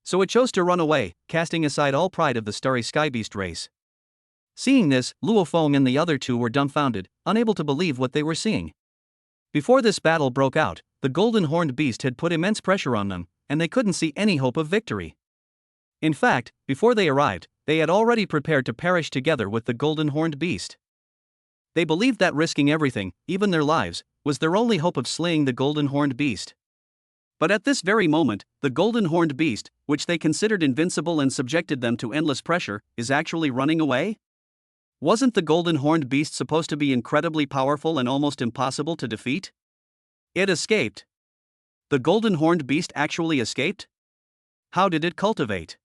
So it chose to run away, casting aside all pride of the starry skybeast race. Seeing this, Luo Feng and the other 2 were dumbfounded, unable to believe what they were seeing. Before this battle broke out, the golden horned beast had put immense pressure on them, and they couldn't see any hope of victory. In fact, before they arrived, they had already prepared to perish together with the golden horned beast. They believed that risking everything, even their lives, was their only hope of slaying the golden horned beast. But at this very moment, the golden horned beast, which they considered invincible and subjected them to endless pressure, is actually running away? Wasn't the golden horned beast supposed to be incredibly powerful and almost impossible to defeat? It escaped. The golden horned beast actually escaped? How did it cultivate?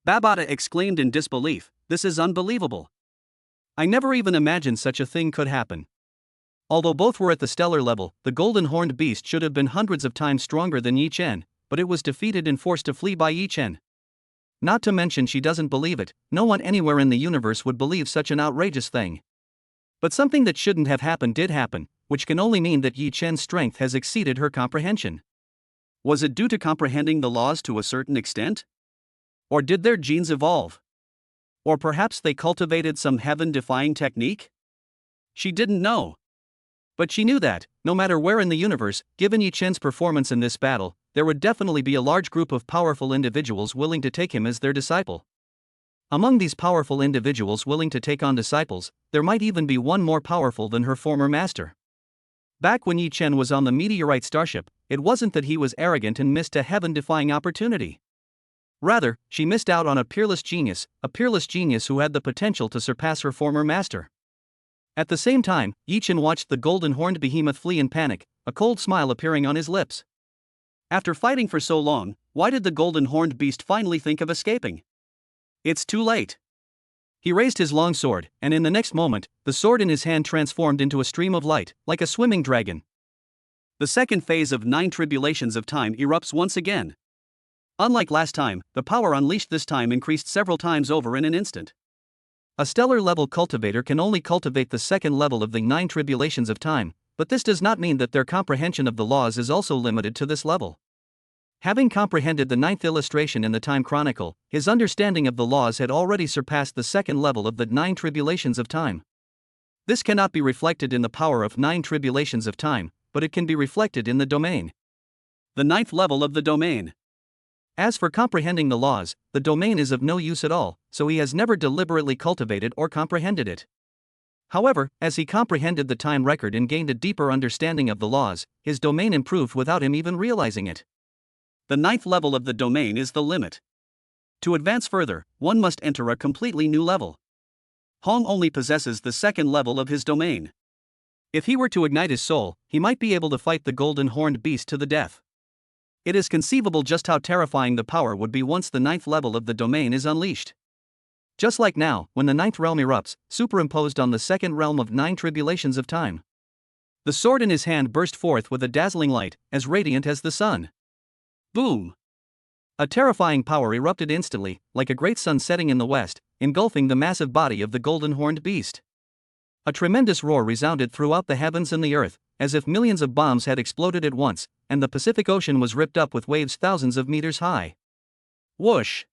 Babata exclaimed in disbelief, "This is unbelievable. I never even imagined such a thing could happen." Although both were at the stellar level, the golden horned beast should have been hundreds of times stronger than Yi Chen, but it was defeated and forced to flee by Yi Chen. Not to mention she doesn't believe it. No one anywhere in the universe would believe such an outrageous thing. But something that shouldn't have happened did happen, which can only mean that Yi Chen's strength has exceeded her comprehension. Was it due to comprehending the laws to a certain extent? Or did their genes evolve? Or perhaps they cultivated some heaven-defying technique? She didn't know. But she knew that, no matter where in the universe, given Yi Chen's performance in this battle, there would definitely be a large group of powerful individuals willing to take him as their disciple. Among these powerful individuals willing to take on disciples, there might even be one more powerful than her former master. Back when Yi Chen was on the meteorite starship, it wasn't that he was arrogant and missed a heaven-defying opportunity. Rather, she missed out on a peerless genius who had the potential to surpass her former master. At the same time, Yi Chen watched the golden horned behemoth flee in panic, a cold smile appearing on his lips. After fighting for so long, why did the golden horned beast finally think of escaping? It's too late. He raised his long sword, and in the next moment, the sword in his hand transformed into a stream of light, like a swimming dragon. The second phase of 9 tribulations of time erupts once again. Unlike last time, the power unleashed this time increased several times over in an instant. A stellar level cultivator can only cultivate the second level of the 9 tribulations of time, but this does not mean that their comprehension of the laws is also limited to this level. Having comprehended the 9th illustration in the Time Chronicle, his understanding of the laws had already surpassed the second level of the 9 tribulations of time. This cannot be reflected in the power of 9 tribulations of time, but it can be reflected in the domain. The 9th level of the domain. As for comprehending the laws, the domain is of no use at all, so he has never deliberately cultivated or comprehended it. However, as he comprehended the time record and gained a deeper understanding of the laws, his domain improved without him even realizing it. The ninth level of the domain is the limit. To advance further, one must enter a completely new level. Hong only possesses the second level of his domain. If he were to ignite his soul, he might be able to fight the golden horned beast to the death. It is conceivable just how terrifying the power would be once the ninth level of the domain is unleashed. Just like now, when the ninth realm erupts, superimposed on the second realm of 9 tribulations of time. The sword in his hand burst forth with a dazzling light, as radiant as the sun. Boom! A terrifying power erupted instantly, like a great sun setting in the west, engulfing the massive body of the golden horned beast. A tremendous roar resounded throughout the heavens and the earth, as if millions of bombs had exploded at once, and the Pacific Ocean was ripped up with waves thousands of meters high. Whoosh!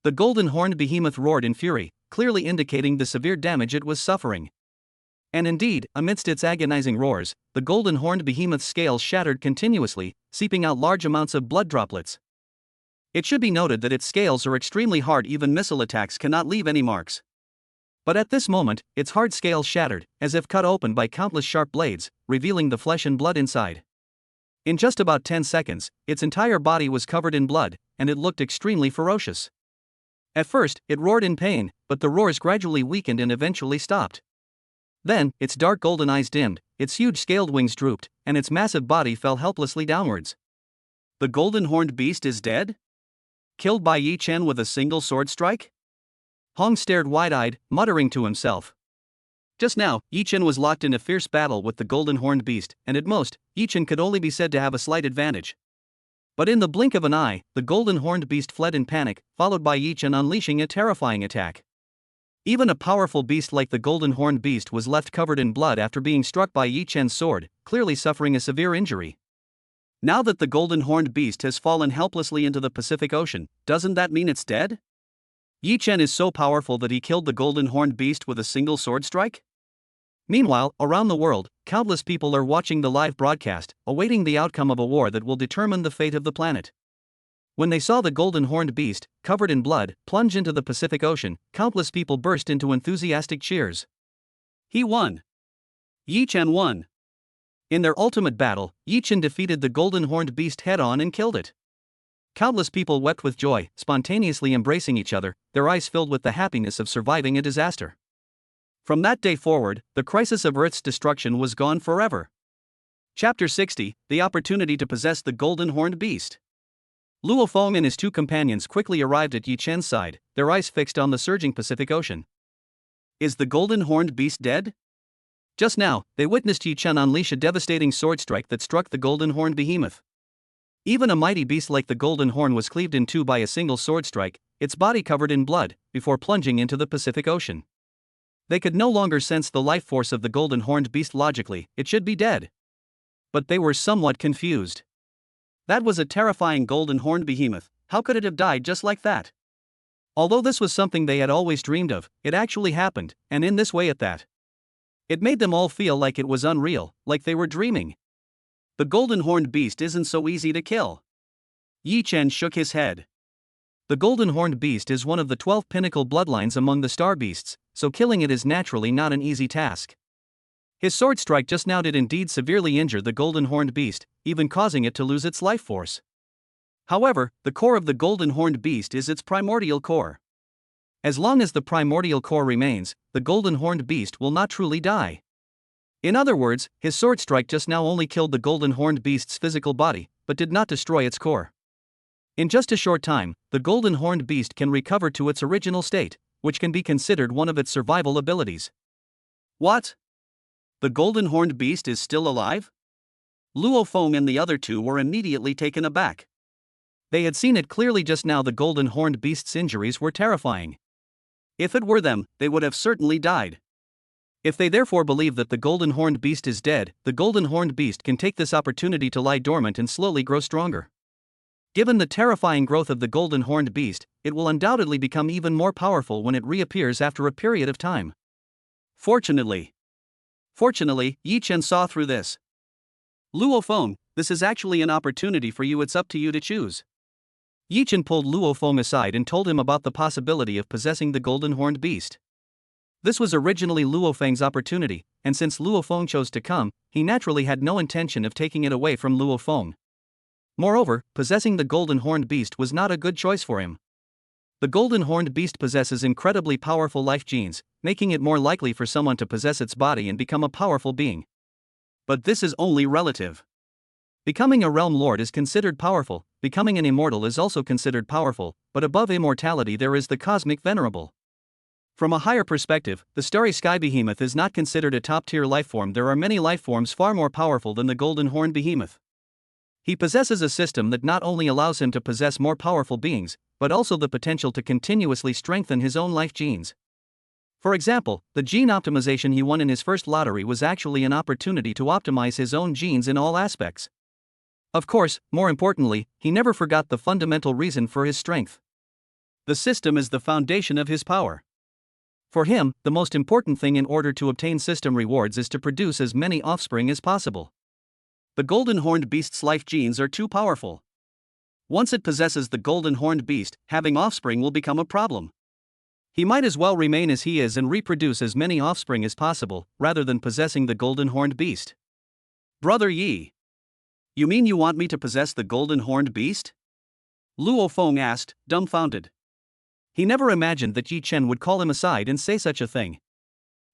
The golden horned behemoth roared in fury, clearly indicating the severe damage it was suffering. And indeed, amidst its agonizing roars, the golden horned behemoth's scales shattered continuously, seeping out large amounts of blood droplets. It should be noted that its scales are extremely hard, even missile attacks cannot leave any marks. But at this moment, its hard scales shattered, as if cut open by countless sharp blades, revealing the flesh and blood inside. In just about 10 seconds, its entire body was covered in blood, and it looked extremely ferocious. At first, it roared in pain, but the roars gradually weakened and eventually stopped. Then, its dark golden eyes dimmed, its huge scaled wings drooped, and its massive body fell helplessly downwards. The golden horned beast is dead? Killed by Yi Chen with a single sword strike? Hong stared wide-eyed, muttering to himself. Just now, Yi Chen was locked in a fierce battle with the golden horned beast, and at most, Yi Chen could only be said to have a slight advantage. But in the blink of an eye, the golden horned beast fled in panic, followed by Yi Chen unleashing a terrifying attack. Even a powerful beast like the golden horned beast was left covered in blood after being struck by Yi Chen's sword, clearly suffering a severe injury. Now that the golden horned beast has fallen helplessly into the Pacific Ocean, doesn't that mean it's dead? Yi Chen is so powerful that he killed the golden horned beast with a single sword strike? Meanwhile, around the world, countless people are watching the live broadcast, awaiting the outcome of a war that will determine the fate of the planet. When they saw the golden horned beast, covered in blood, plunge into the Pacific Ocean, countless people burst into enthusiastic cheers. He won! Yi Chen won! In their ultimate battle, Yi Chen defeated the golden horned beast head-on and killed it. Countless people wept with joy, spontaneously embracing each other, their eyes filled with the happiness of surviving a disaster. From that day forward, the crisis of Earth's destruction was gone forever. Chapter 60, The Opportunity to Possess the Golden Horned Beast. Luo Feng and his 2 companions quickly arrived at Yi Chen's side, their eyes fixed on the surging Pacific Ocean. Is the golden horned beast dead? Just now, they witnessed Yi Chen unleash a devastating sword strike that struck the golden horned behemoth. Even a mighty beast like the golden horn was cleaved in 2 by a single sword strike, its body covered in blood, before plunging into the Pacific Ocean. They could no longer sense the life force of the golden horned beast logically, it should be dead. But they were somewhat confused. That was a terrifying golden horned behemoth, how could it have died just like that? Although this was something they had always dreamed of, it actually happened, and in this way at that. It made them all feel like it was unreal, like they were dreaming. The golden horned beast isn't so easy to kill. Yi Chen shook his head. The golden horned beast is one of the 12 pinnacle bloodlines among the star beasts, so killing it is naturally not an easy task. His sword strike just now did indeed severely injure the golden horned beast, even causing it to lose its life force. However, the core of the golden horned beast is its primordial core. As long as the primordial core remains, the golden horned beast will not truly die. In other words, his sword strike just now only killed the golden horned beast's physical body, but did not destroy its core. In just a short time, the golden horned beast can recover to its original state, which can be considered one of its survival abilities. What? The golden horned beast is still alive? Luo Feng and the other 2 were immediately taken aback. They had seen it clearly just now. The golden horned beast's injuries were terrifying. If it were them, they would have certainly died. If they therefore believe that the golden horned beast is dead, the golden horned beast can take this opportunity to lie dormant and slowly grow stronger. Given the terrifying growth of the golden horned beast, it will undoubtedly become even more powerful when it reappears after a period of time. Fortunately, Yi Chen saw through this. Luo Feng, this is actually an opportunity for you, it's up to you to choose. Yi Chen pulled Luo Feng aside and told him about the possibility of possessing the golden horned beast. This was originally Luo Feng's opportunity, and since Luo Feng chose to come, he naturally had no intention of taking it away from Luo Feng. Moreover, possessing the golden horned beast was not a good choice for him. The golden horned beast possesses incredibly powerful life genes, making it more likely for someone to possess its body and become a powerful being. But this is only relative. Becoming a realm lord is considered powerful, becoming an immortal is also considered powerful, but above immortality there is the cosmic venerable. From a higher perspective, the starry sky behemoth is not considered a top-tier lifeform. There are many lifeforms far more powerful than the golden horned behemoth. He possesses a system that not only allows him to possess more powerful beings, but also the potential to continuously strengthen his own life genes. For example, the gene optimization he won in his first lottery was actually an opportunity to optimize his own genes in all aspects. Of course, more importantly, he never forgot the fundamental reason for his strength. The system is the foundation of his power. For him, the most important thing in order to obtain system rewards is to produce as many offspring as possible. The golden horned beast's life genes are too powerful. Once it possesses the golden horned beast, having offspring will become a problem. He might as well remain as he is and reproduce as many offspring as possible, rather than possessing the golden horned beast. Brother Yi. You mean you want me to possess the golden horned beast? Luo Feng asked, dumbfounded. He never imagined that Yi Chen would call him aside and say such a thing.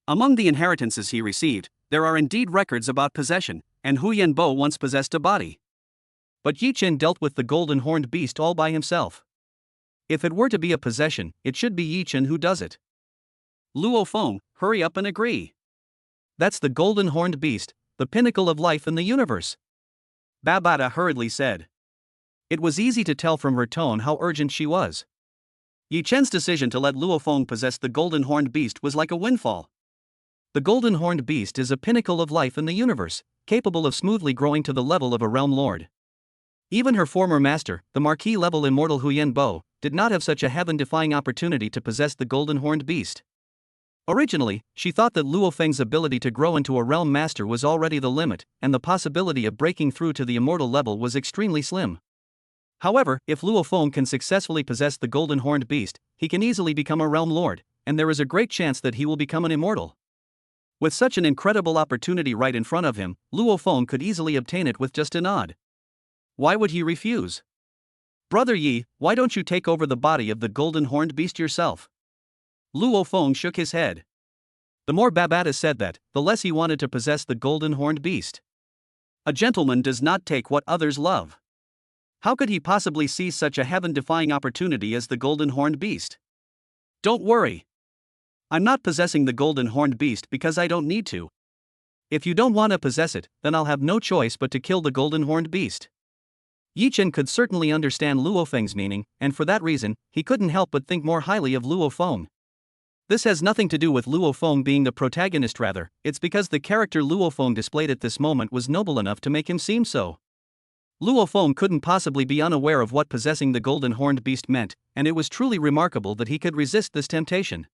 Among the inheritances he received, there are indeed records about possession, and Hu Yanbo once possessed a body. But Yi Chen dealt with the golden horned beast all by himself. If it were to be a possession, it should be Yi Chen who does it. Luo Feng, hurry up and agree. That's the golden horned beast, the pinnacle of life in the universe. Babata hurriedly said. It was easy to tell from her tone how urgent she was. Yi Chen's decision to let Luo Feng possess the golden horned beast was like a windfall. The golden horned beast is a pinnacle of life in the universe, capable of smoothly growing to the level of a realm lord. Even her former master, the marquis-level immortal Hu Yanbo, did not have such a heaven-defying opportunity to possess the golden horned beast. Originally, she thought that Luo Feng's ability to grow into a realm master was already the limit, and the possibility of breaking through to the immortal level was extremely slim. However, if Luo Feng can successfully possess the golden horned beast, he can easily become a realm lord, and there is a great chance that he will become an immortal. With such an incredible opportunity right in front of him, Luo Feng could easily obtain it with just a nod. Why would he refuse? Brother Yi, why don't you take over the body of the golden horned beast yourself? Luo Feng shook his head. The more Babata said that, the less he wanted to possess the golden horned beast. A gentleman does not take what others love. How could he possibly seize such a heaven-defying opportunity as the golden horned beast? Don't worry. I'm not possessing the golden horned beast because I don't need to. If you don't want to possess it, then I'll have no choice but to kill the golden horned beast. Yi Chen could certainly understand Luo Feng's meaning, and for that reason, he couldn't help but think more highly of Luo Feng. This has nothing to do with Luo Feng being the protagonist, rather, it's because the character Luo Feng displayed at this moment was noble enough to make him seem so. Luo Feng couldn't possibly be unaware of what possessing the golden horned beast meant, and it was truly remarkable that he could resist this temptation.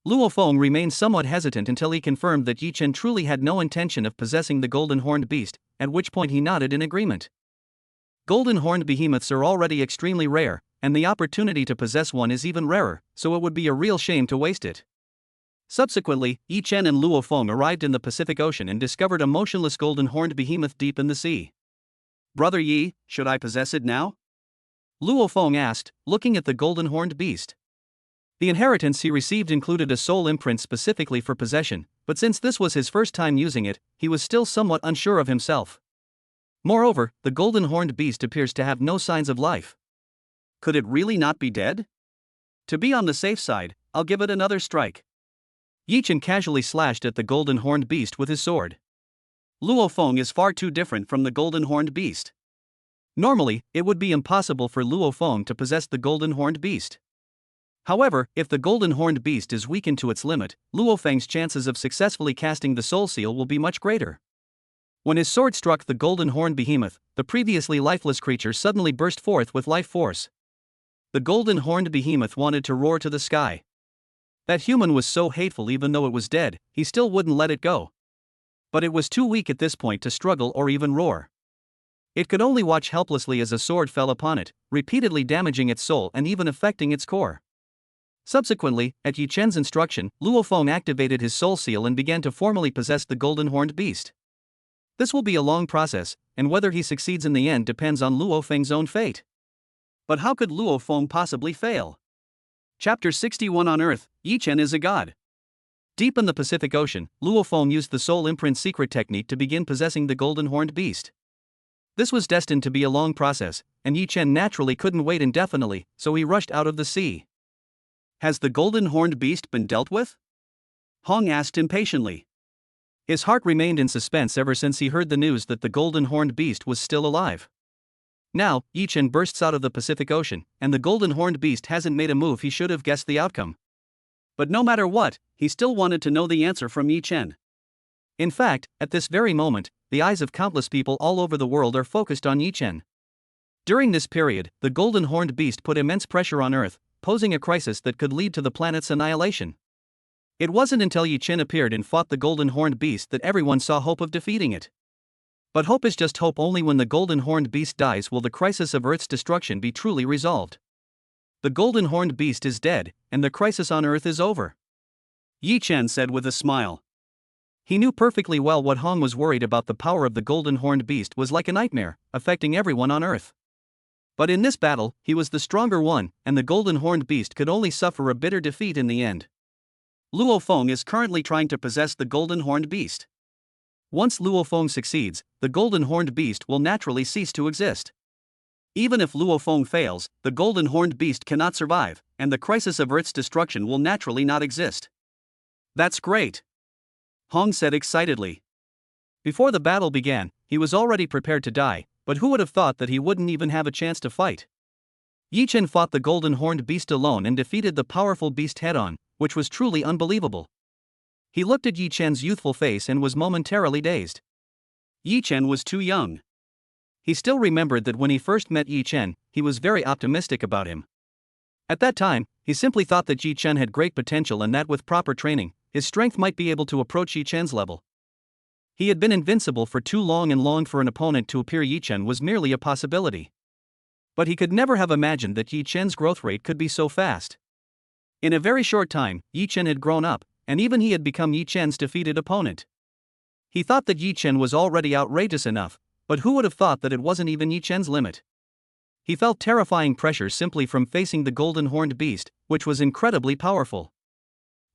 Luo Feng remained somewhat hesitant until he confirmed that Yi Chen truly had no intention of possessing the golden horned beast, at which point he nodded in agreement. Golden horned behemoths are already extremely rare, and the opportunity to possess one is even rarer, so it would be a real shame to waste it. Subsequently, Yi Chen and Luo Feng arrived in the Pacific Ocean and discovered a motionless golden horned behemoth deep in the sea. Brother Yi, should I possess it now? Luo Feng asked, looking at the golden horned beast. The inheritance he received included a soul imprint specifically for possession, but since this was his first time using it, he was still somewhat unsure of himself. Moreover, the golden horned beast appears to have no signs of life. Could it really not be dead? To be on the safe side, I'll give it another strike. Yi Chen casually slashed at the golden horned beast with his sword. Luo Feng is far too different from the golden horned beast. Normally, it would be impossible for Luo Feng to possess the golden horned beast. However, if the golden horned beast is weakened to its limit, Luo Feng's chances of successfully casting the soul seal will be much greater. When his sword struck the golden horned behemoth, the previously lifeless creature suddenly burst forth with life force. The golden horned behemoth wanted to roar to the sky. That human was so hateful, even though it was dead, he still wouldn't let it go. But it was too weak at this point to struggle or even roar. It could only watch helplessly as a sword fell upon it, repeatedly damaging its soul and even affecting its core. Subsequently, at Yi Chen's instruction, Luo Feng activated his soul seal and began to formally possess the golden horned beast. This will be a long process, and whether he succeeds in the end depends on Luo Feng's own fate. But how could Luo Feng possibly fail? Chapter 61 On Earth, Yi Chen is a god. Deep in the Pacific Ocean, Luo Feng used the soul imprint secret technique to begin possessing the golden horned beast. This was destined to be a long process, and Yi Chen naturally couldn't wait indefinitely, so he rushed out of the sea. Has the golden horned beast been dealt with? Hong asked impatiently. His heart remained in suspense ever since he heard the news that the golden horned beast was still alive. Now, Yi Chen bursts out of the Pacific Ocean, and the golden horned beast hasn't made a move. He should have guessed the outcome. But no matter what, he still wanted to know the answer from Yi Chen. In fact, at this very moment, the eyes of countless people all over the world are focused on Yi Chen. During this period, the golden horned beast put immense pressure on Earth, posing a crisis that could lead to the planet's annihilation. It wasn't until Yi Chen appeared and fought the golden horned beast that everyone saw hope of defeating it. But hope is just hope. Only when the golden horned beast dies will the crisis of Earth's destruction be truly resolved. The golden horned beast is dead, and the crisis on Earth is over, Yi Chen said with a smile. He knew perfectly well what Hong was worried about. The power of the golden horned beast was like a nightmare, affecting everyone on Earth. But in this battle, he was the stronger one, and the golden horned beast could only suffer a bitter defeat in the end. Luo Feng is currently trying to possess the golden horned beast. Once Luo Feng succeeds, the golden horned beast will naturally cease to exist. Even if Luo Feng fails, the golden horned beast cannot survive, and the crisis of Earth's destruction will naturally not exist. That's great, Hong said excitedly. Before the battle began, he was already prepared to die, but who would have thought that he wouldn't even have a chance to fight? Yi Chen fought the golden horned beast alone and defeated the powerful beast head-on, which was truly unbelievable. He looked at Yi Chen's youthful face and was momentarily dazed. Yi Chen was too young. He still remembered that when he first met Yi Chen, he was very optimistic about him. At that time, he simply thought that Yi Chen had great potential and that with proper training, his strength might be able to approach Yi Chen's level. He had been invincible for too long and longed for an opponent to appear. Yi Chen was merely a possibility. But he could never have imagined that Yi Chen's growth rate could be so fast. In a very short time, Yi Chen had grown up, and even he had become Yi Chen's defeated opponent. He thought that Yi Chen was already outrageous enough, but who would have thought that it wasn't even Yi Chen's limit? He felt terrifying pressure simply from facing the golden horned beast, which was incredibly powerful.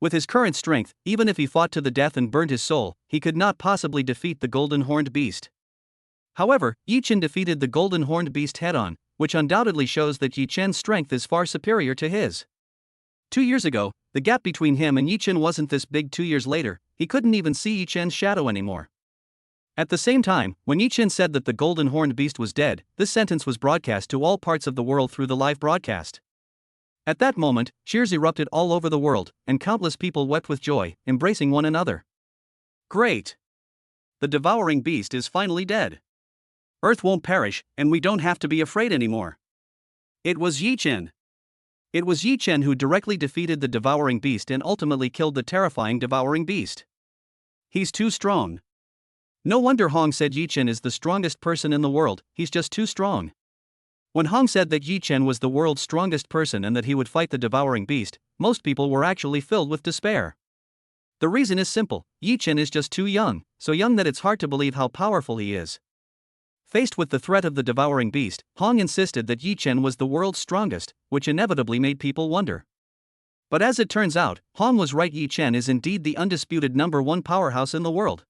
With his current strength, even if he fought to the death and burned his soul, he could not possibly defeat the golden horned beast. However, Yi Chen defeated the golden horned beast head-on, which undoubtedly shows that Yi Chen's strength is far superior to his. 2 years ago, the gap between him and Yi Chen wasn't this big. 2 years later, he couldn't even see Yi Chen's shadow anymore. At the same time, when Yi Chen said that the golden horned beast was dead, this sentence was broadcast to all parts of the world through the live broadcast. At that moment, cheers erupted all over the world, and countless people wept with joy, embracing one another. Great! The devouring beast is finally dead. Earth won't perish, and we don't have to be afraid anymore. It was Yi Chen. It was Yi Chen who directly defeated the devouring beast and ultimately killed the terrifying devouring beast. He's too strong. No wonder Hong said Yi Chen is the strongest person in the world. He's just too strong. When Hong said that Yi Chen was the world's strongest person and that he would fight the devouring beast, most people were actually filled with despair. The reason is simple: Yi Chen is just too young, so young that it's hard to believe how powerful he is. Faced with the threat of the devouring beast, Hong insisted that Yi Chen was the world's strongest, which inevitably made people wonder. But as it turns out, Hong was right. Yi Chen is indeed the undisputed #1 powerhouse in the world.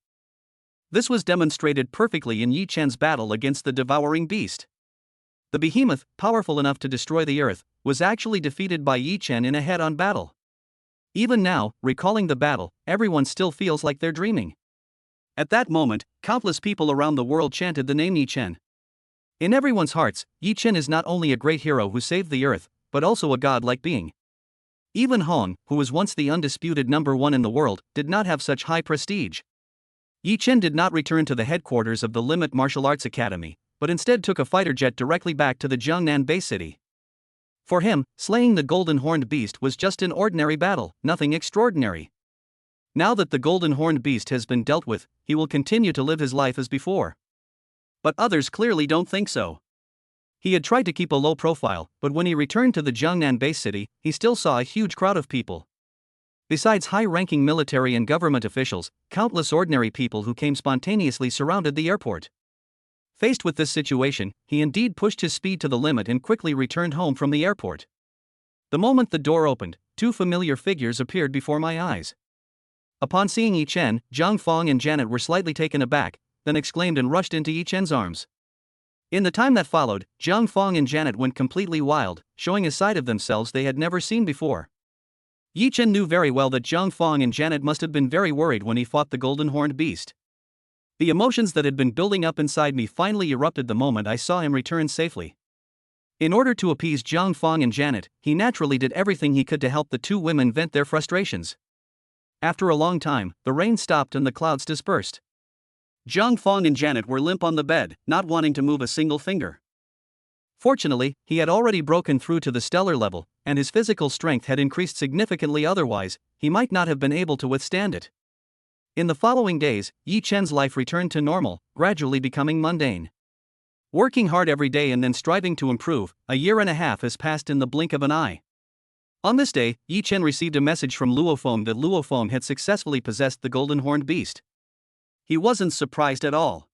This was demonstrated perfectly in Yi Chen's battle against the devouring beast. The behemoth, powerful enough to destroy the earth, was actually defeated by Yi Chen in a head-on battle. Even now, recalling the battle, everyone still feels like they're dreaming. At that moment, countless people around the world chanted the name Yi Chen. In everyone's hearts, Yi Chen is not only a great hero who saved the earth, but also a godlike being. Even Hong, who was once the undisputed #1 in the world, did not have such high prestige. Yi Chen did not return to the headquarters of the Limit Martial Arts Academy, but instead took a fighter jet directly back to the Jiangnan base city. For him, slaying the golden horned beast was just an ordinary battle, nothing extraordinary. Now that the golden horned beast has been dealt with, he will continue to live his life as before. But others clearly don't think so. He had tried to keep a low profile, but when he returned to the Jiangnan base city, he still saw a huge crowd of people. Besides high-ranking military and government officials, countless ordinary people who came spontaneously surrounded the airport. Faced with this situation, he indeed pushed his speed to the limit and quickly returned home from the airport. The moment the door opened, two familiar figures appeared before my eyes. Upon seeing Yi Chen, Zhang Fong and Janet were slightly taken aback, then exclaimed and rushed into Yi Chen's arms. In the time that followed, Zhang Fong and Janet went completely wild, showing a side of themselves they had never seen before. Yi Chen knew very well that Zhang Fong and Janet must have been very worried when he fought the golden horned beast. The emotions that had been building up inside me finally erupted the moment I saw him return safely. In order to appease Zhang Fong and Janet, he naturally did everything he could to help the two women vent their frustrations. After a long time, the rain stopped and the clouds dispersed. Zhang Fong and Janet were limp on the bed, not wanting to move a single finger. Fortunately, he had already broken through to the stellar level, and his physical strength had increased significantly, otherwise, he might not have been able to withstand it. In the following days, Yi Chen's life returned to normal, gradually becoming mundane. Working hard every day and then striving to improve, a year and a half has passed in the blink of an eye. On this day, Yi Chen received a message from Luo Feng that Luo Feng had successfully possessed the golden horned beast. He wasn't surprised at all.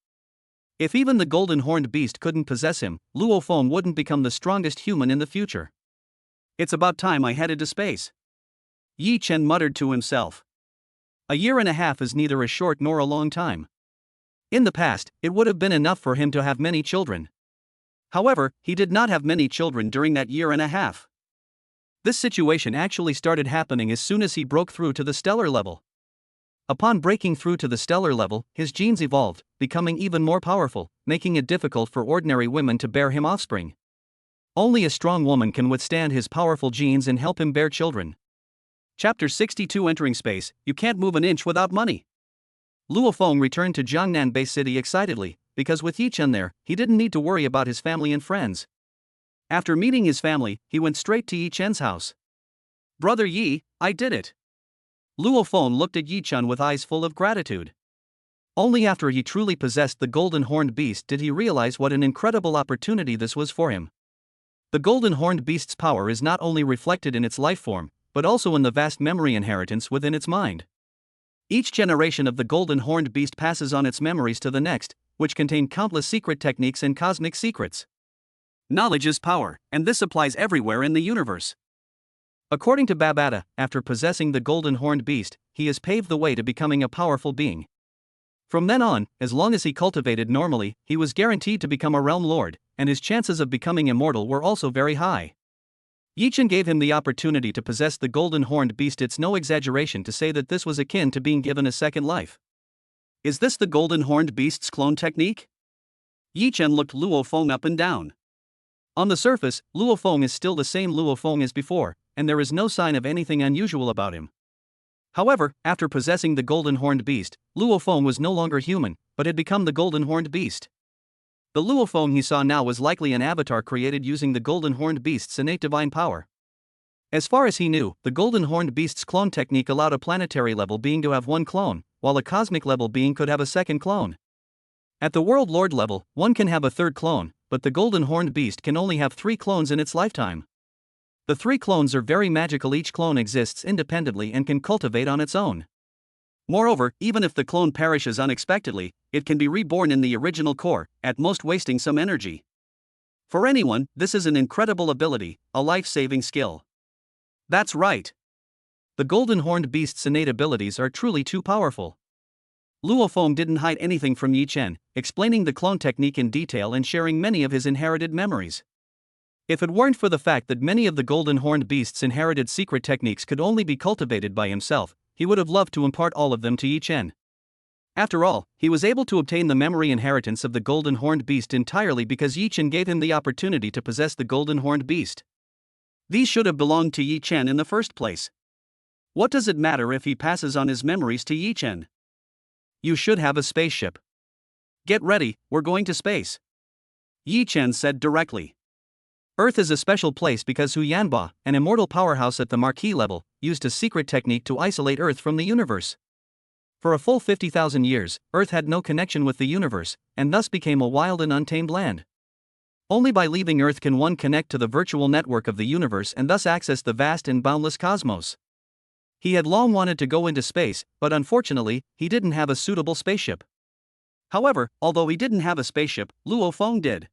If even the golden horned beast couldn't possess him, Luo Feng wouldn't become the strongest human in the future. It's about time I headed to space. Yi Chen muttered to himself. A year and a half is neither a short nor a long time. In the past, it would have been enough for him to have many children. However, he did not have many children during that year and a half. This situation actually started happening as soon as he broke through to the stellar level. Upon breaking through to the stellar level, his genes evolved, becoming even more powerful, making it difficult for ordinary women to bear him offspring. Only a strong woman can withstand his powerful genes and help him bear children. Chapter 62 Entering Space, You Can't Move an Inch Without Money. Luo Feng returned to Jiangnan Base City excitedly, because with Yi Chen there, he didn't need to worry about his family and friends. After meeting his family, he went straight to Yi Chen's house. Brother Yi, I did it. Luo Feng looked at Yi Chen with eyes full of gratitude. Only after he truly possessed the golden horned beast did he realize what an incredible opportunity this was for him. The golden horned beast's power is not only reflected in its life form, but also in the vast memory inheritance within its mind. Each generation of the golden horned beast passes on its memories to the next, which contain countless secret techniques and cosmic secrets. Knowledge is power, and this applies everywhere in the universe. According to Babata, after possessing the golden horned beast, he has paved the way to becoming a powerful being. From then on, as long as he cultivated normally, he was guaranteed to become a realm lord, and his chances of becoming immortal were also very high. Yi Chen gave him the opportunity to possess the golden horned beast. It's no exaggeration to say that this was akin to being given a second life. Is this the golden horned beast's clone technique? Yi Chen looked Luo Feng up and down. On the surface, Luo Feng is still the same Luo Feng as before, and there is no sign of anything unusual about him. However, after possessing the golden horned beast, Luo Feng was no longer human, but had become the golden horned beast. The Luo Feng he saw now was likely an avatar created using the golden horned beast's innate divine power. As far as he knew, the golden horned beast's clone technique allowed a planetary level being to have one clone, while a cosmic level being could have a second clone. At the world lord level, one can have a third clone, but the golden horned beast can only have 3 clones in its lifetime. The 3 clones are very magical. Each clone exists independently and can cultivate on its own. Moreover, even if the clone perishes unexpectedly, it can be reborn in the original core, at most wasting some energy. For anyone, this is an incredible ability, a life-saving skill. That's right. The golden horned beast's innate abilities are truly too powerful. Luo Feng didn't hide anything from Yi Chen, explaining the clone technique in detail and sharing many of his inherited memories. If it weren't for the fact that many of the golden horned beast's inherited secret techniques could only be cultivated by himself, he would have loved to impart all of them to Yi Chen. After all, he was able to obtain the memory inheritance of the golden horned beast entirely because Yi Chen gave him the opportunity to possess the golden horned beast. These should have belonged to Yi Chen in the first place. What does it matter if he passes on his memories to Yi Chen? You should have a spaceship. Get ready, we're going to space. Yi Chen said directly. Earth is a special place because Hu Yanba, an immortal powerhouse at the marquee level, used a secret technique to isolate Earth from the universe. For a full 50,000 years, Earth had no connection with the universe, and thus became a wild and untamed land. Only by leaving Earth can one connect to the virtual network of the universe and thus access the vast and boundless cosmos. He had long wanted to go into space, but unfortunately, he didn't have a suitable spaceship. However, although he didn't have a spaceship, Luo Feng did.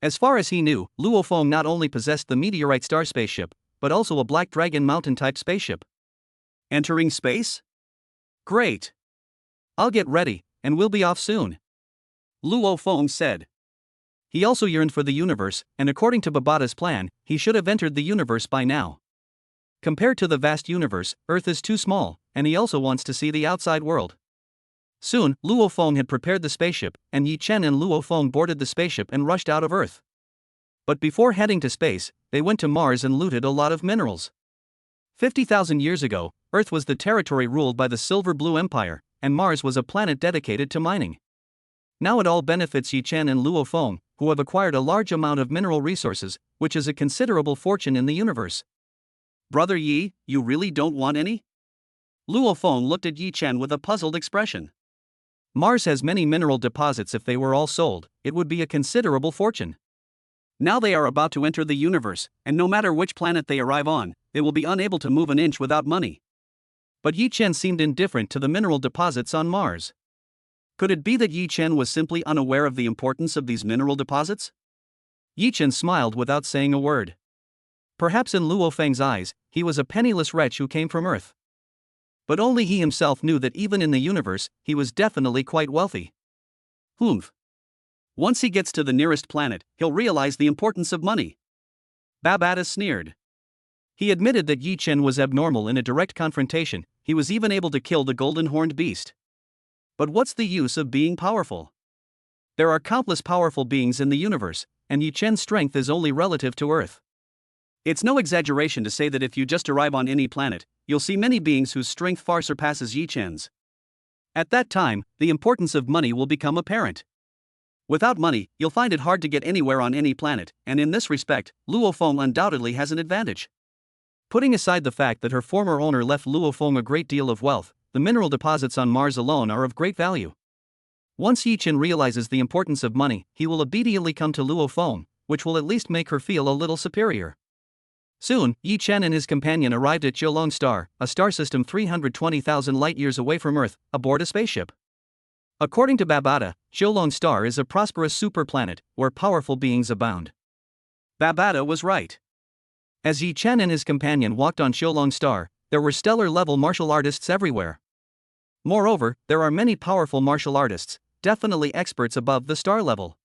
As far as he knew, Luo Feng not only possessed the meteorite star spaceship, but also a Black Dragon Mountain-type spaceship. Entering space? Great. I'll get ready, and we'll be off soon, Luo Feng said. He also yearned for the universe, and according to Babata's plan, he should have entered the universe by now. Compared to the vast universe, Earth is too small, and he also wants to see the outside world. Soon, Luo Feng had prepared the spaceship, and Yi Chen and Luo Feng boarded the spaceship and rushed out of Earth. But before heading to space, they went to Mars and looted a lot of minerals. 50,000 years ago, Earth was the territory ruled by the Silver Blue Empire, and Mars was a planet dedicated to mining. Now it all benefits Yi Chen and Luo Feng, who have acquired a large amount of mineral resources, which is a considerable fortune in the universe. Brother Yi, you really don't want any? Luo Feng looked at Yi Chen with a puzzled expression. Mars has many mineral deposits. If they were all sold, it would be a considerable fortune. Now they are about to enter the universe, and no matter which planet they arrive on, they will be unable to move an inch without money. But Yi Chen seemed indifferent to the mineral deposits on Mars. Could it be that Yi Chen was simply unaware of the importance of these mineral deposits? Yi Chen smiled without saying a word. Perhaps in Luo Feng's eyes, he was a penniless wretch who came from Earth. But only he himself knew that even in the universe, he was definitely quite wealthy. Humph. Once he gets to the nearest planet, he'll realize the importance of money. Babata sneered. He admitted that Yi Chen was abnormal in a direct confrontation. He was even able to kill the golden horned beast. But what's the use of being powerful? There are countless powerful beings in the universe, and Yi Chen's strength is only relative to Earth. It's no exaggeration to say that if you just arrive on any planet, you'll see many beings whose strength far surpasses Yi Chen's. At that time, the importance of money will become apparent. Without money, you'll find it hard to get anywhere on any planet, and in this respect, Luo Feng undoubtedly has an advantage. Putting aside the fact that her former owner left Luo Feng a great deal of wealth, the mineral deposits on Mars alone are of great value. Once Yi Chen realizes the importance of money, he will obediently come to Luo Feng, which will at least make her feel a little superior. Soon, Yi Chen and his companion arrived at Jiulong Star, a star system 320,000 light-years away from Earth, aboard a spaceship. According to Babata, Jiulong Star is a prosperous superplanet, where powerful beings abound. Babata was right. As Yi Chen and his companion walked on Jiulong Star, there were stellar-level martial artists everywhere. Moreover, there are many powerful martial artists, definitely experts above the star level.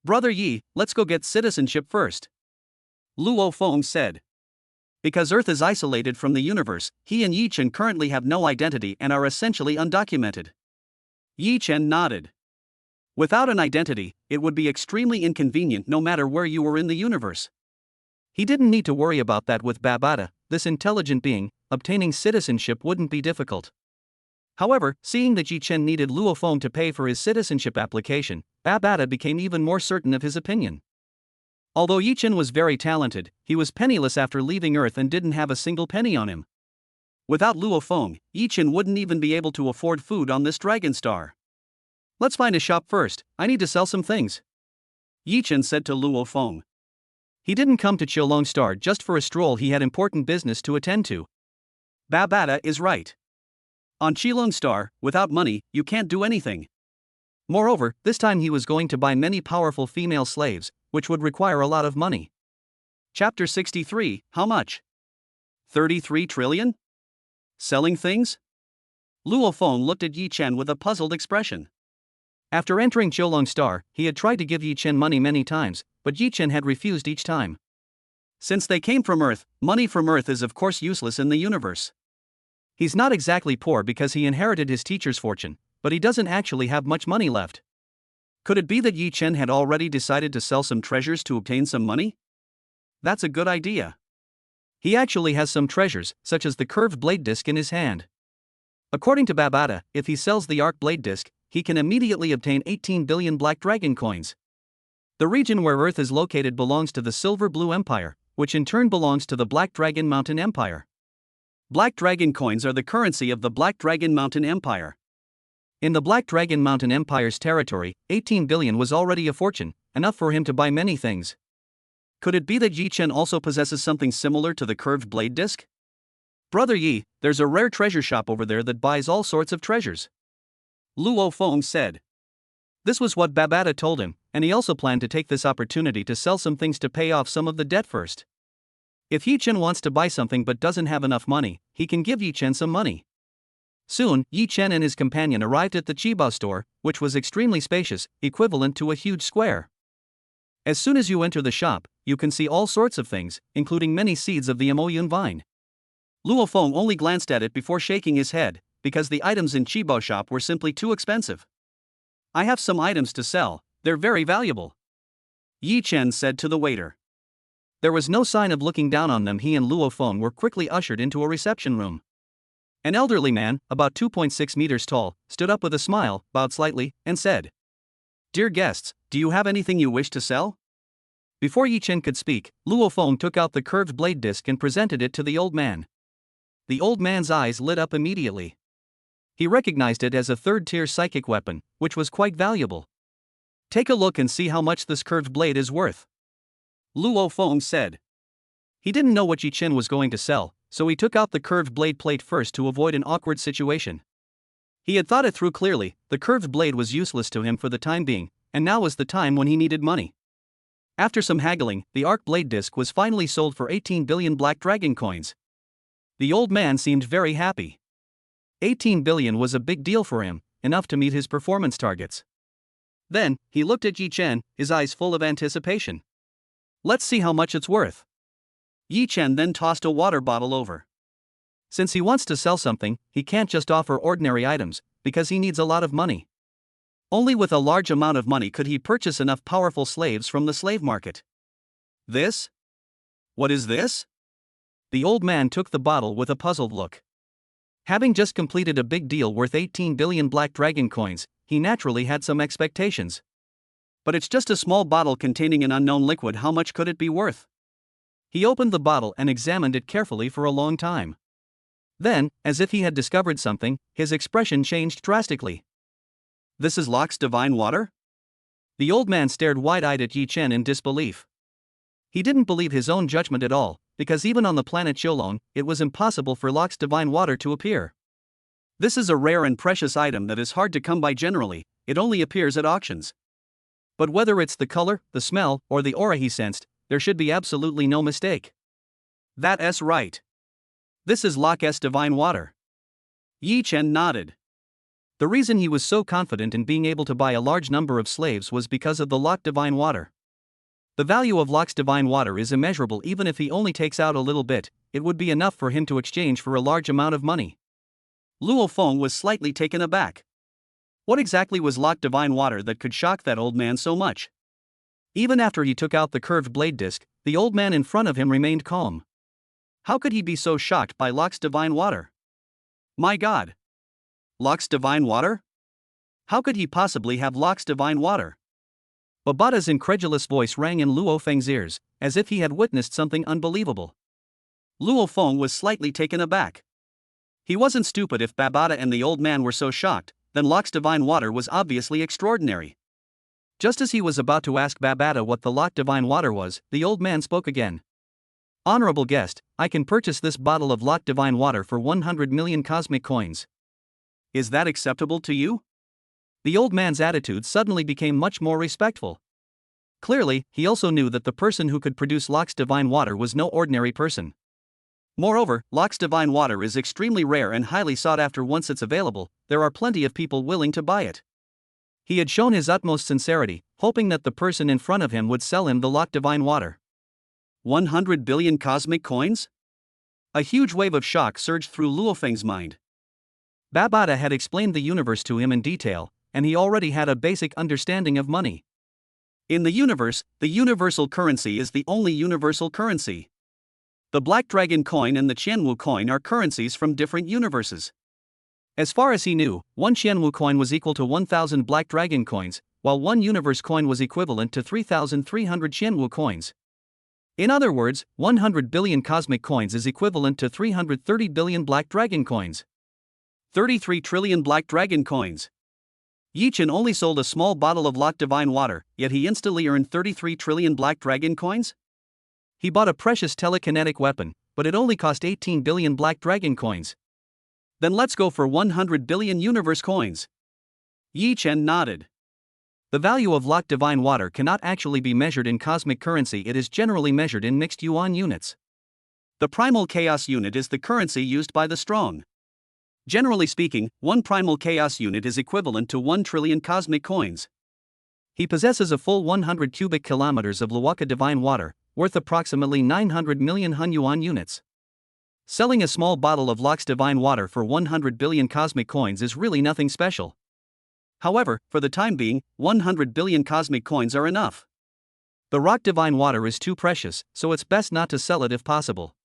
Brother Yi, let's go get citizenship first, Luo Feng said. Because Earth is isolated from the universe, he and Yi Chen currently have no identity and are essentially undocumented. Yi Chen nodded. Without an identity, it would be extremely inconvenient no matter where you were in the universe. He didn't need to worry about that with Babata, this intelligent being. Obtaining citizenship wouldn't be difficult. However, seeing that Yi Chen needed Luo Feng to pay for his citizenship application, Babata became even more certain of his opinion. Although Yi Chen was very talented, he was penniless after leaving Earth and didn't have a single penny on him. Without Luo Feng, Yi Chen wouldn't even be able to afford food on this dragon star. Let's find a shop first, I need to sell some things, Yi Chen said to Luo Feng. He didn't come to Jiulong Star just for a stroll, he had important business to attend to. Babata is right. On Jiulong Star, without money, you can't do anything. Moreover, this time he was going to buy many powerful female slaves, which would require a lot of money. Chapter 63, how much? 33 trillion? Selling things? Luo Feng looked at Yi Chen with a puzzled expression. After entering Jiulong Star, he had tried to give Yi Chen money many times, but Yi Chen had refused each time. Since they came from Earth, money from Earth is of course useless in the universe. He's not exactly poor because he inherited his teacher's fortune, but he doesn't actually have much money left. Could it be that Yi Chen had already decided to sell some treasures to obtain some money? That's a good idea. He actually has some treasures, such as the curved blade disc in his hand. According to Babata, if he sells the arc blade disc, he can immediately obtain 18 billion Black Dragon coins. The region where Earth is located belongs to the Silver Blue Empire, which in turn belongs to the Black Dragon Mountain Empire. Black Dragon coins are the currency of the Black Dragon Mountain Empire. In the Black Dragon Mountain Empire's territory, 18 billion was already a fortune, enough for him to buy many things. Could it be that Yi Chen also possesses something similar to the curved blade disc? Brother Yi, there's a rare treasure shop over there that buys all sorts of treasures, Luo Feng said. This was what Babata told him, and he also planned to take this opportunity to sell some things to pay off some of the debt first. If Yi Chen wants to buy something but doesn't have enough money, he can give Yi Chen some money. Soon, Yi Chen and his companion arrived at the Qibao store, which was extremely spacious, equivalent to a huge square. As soon as you enter the shop, you can see all sorts of things, including many seeds of the Amoyun vine. Luo Feng only glanced at it before shaking his head, because the items in Qibao shop were simply too expensive. I have some items to sell, they're very valuable, Yi Chen said to the waiter. There was no sign of looking down on them. He and Luo Feng were quickly ushered into a reception room. An elderly man, about 2.6 meters tall, stood up with a smile, bowed slightly, and said, "Dear guests, do you have anything you wish to sell?" Before Yi Chen could speak, Luo Feng took out the curved blade disc and presented it to the old man. The old man's eyes lit up immediately. He recognized it as a third-tier psychic weapon, which was quite valuable. "Take a look and see how much this curved blade is worth," Luo Feng said. He didn't know what Yi Chen was going to sell, so he took out the curved blade plate first to avoid an awkward situation. He had thought it through clearly. The curved blade was useless to him for the time being, and now was the time when he needed money. After some haggling, the arc blade disc was finally sold for 18 billion black dragon coins. The old man seemed very happy. 18 billion was a big deal for him, enough to meet his performance targets. Then, he looked at Yi Chen, his eyes full of anticipation. "Let's see how much it's worth." Yi Chen then tossed a water bottle over. Since he wants to sell something, he can't just offer ordinary items, because he needs a lot of money. Only with a large amount of money could he purchase enough powerful slaves from the slave market. "This? What is this?" The old man took the bottle with a puzzled look. Having just completed a big deal worth 18 billion black dragon coins, he naturally had some expectations. "But it's just a small bottle containing an unknown liquid. How much could it be worth?" He opened the bottle and examined it carefully for a long time. Then, as if he had discovered something, his expression changed drastically. "This is Locke's divine water?" The old man stared wide-eyed at Yi Chen in disbelief. He didn't believe his own judgment at all, because even on the planet Qiulong, it was impossible for Locke's divine water to appear. "This is a rare and precious item that is hard to come by generally. It only appears at auctions. But whether it's the color, the smell, or the aura he sensed, there should be absolutely no mistake. That's right. This is Locke's divine water." Yi Chen nodded. The reason he was so confident in being able to buy a large number of slaves was because of the Locke divine water. The value of Locke's divine water is immeasurable. Even if he only takes out a little bit, it would be enough for him to exchange for a large amount of money. Luo Feng was slightly taken aback. What exactly was Locke divine water that could shock that old man so much? Even after he took out the curved blade disc, the old man in front of him remained calm. How could he be so shocked by Locke's divine water? My God! Locke's divine water? How could he possibly have Locke's divine water? Babata's incredulous voice rang in Luo Feng's ears, as if he had witnessed something unbelievable. Luo Feng was slightly taken aback. He wasn't stupid. If Babata and the old man were so shocked, then Locke's divine water was obviously extraordinary. Just as he was about to ask Babata what the Locke divine water was, the old man spoke again. "Honorable guest, I can purchase this bottle of Locke divine water for 100 million cosmic coins. Is that acceptable to you?" The old man's attitude suddenly became much more respectful. Clearly, he also knew that the person who could produce Locke's divine water was no ordinary person. Moreover, Locke's divine water is extremely rare and highly sought after. Once it's available, there are plenty of people willing to buy it. He had shown his utmost sincerity, hoping that the person in front of him would sell him the Locke divine water. 100 billion cosmic coins? A huge wave of shock surged through Luo Feng's mind. Babata had explained the universe to him in detail, and he already had a basic understanding of money. In the universe, the universal currency is the only universal currency. The Black Dragon coin and the Qianwu coin are currencies from different universes. As far as he knew, one Qianwu coin was equal to 1,000 Black Dragon coins, while one universe coin was equivalent to 3,300 Qianwu coins. In other words, 100 billion cosmic coins is equivalent to 330 billion Black Dragon coins. 33 trillion Black Dragon coins. Yi Chen only sold a small bottle of Loch Divine Water, yet he instantly earned 33 trillion Black Dragon coins? He bought a precious telekinetic weapon, but it only cost 18 billion Black Dragon coins. Then let's go for 100 billion universe coins. Yi Chen nodded. The value of Loch Divine Water cannot actually be measured in cosmic currency, it is generally measured in mixed yuan units. The primal chaos unit is the currency used by the strong. Generally speaking, one primal chaos unit is equivalent to 1 trillion cosmic coins. He possesses a full 100 cubic kilometers of Luoka Divine Water, worth approximately 900 million Hun Yuan units. Selling a small bottle of Loch's Divine Water for 100 billion cosmic coins is really nothing special. However, for the time being, 100 billion cosmic coins are enough. The Rock Divine Water is too precious, so it's best not to sell it if possible.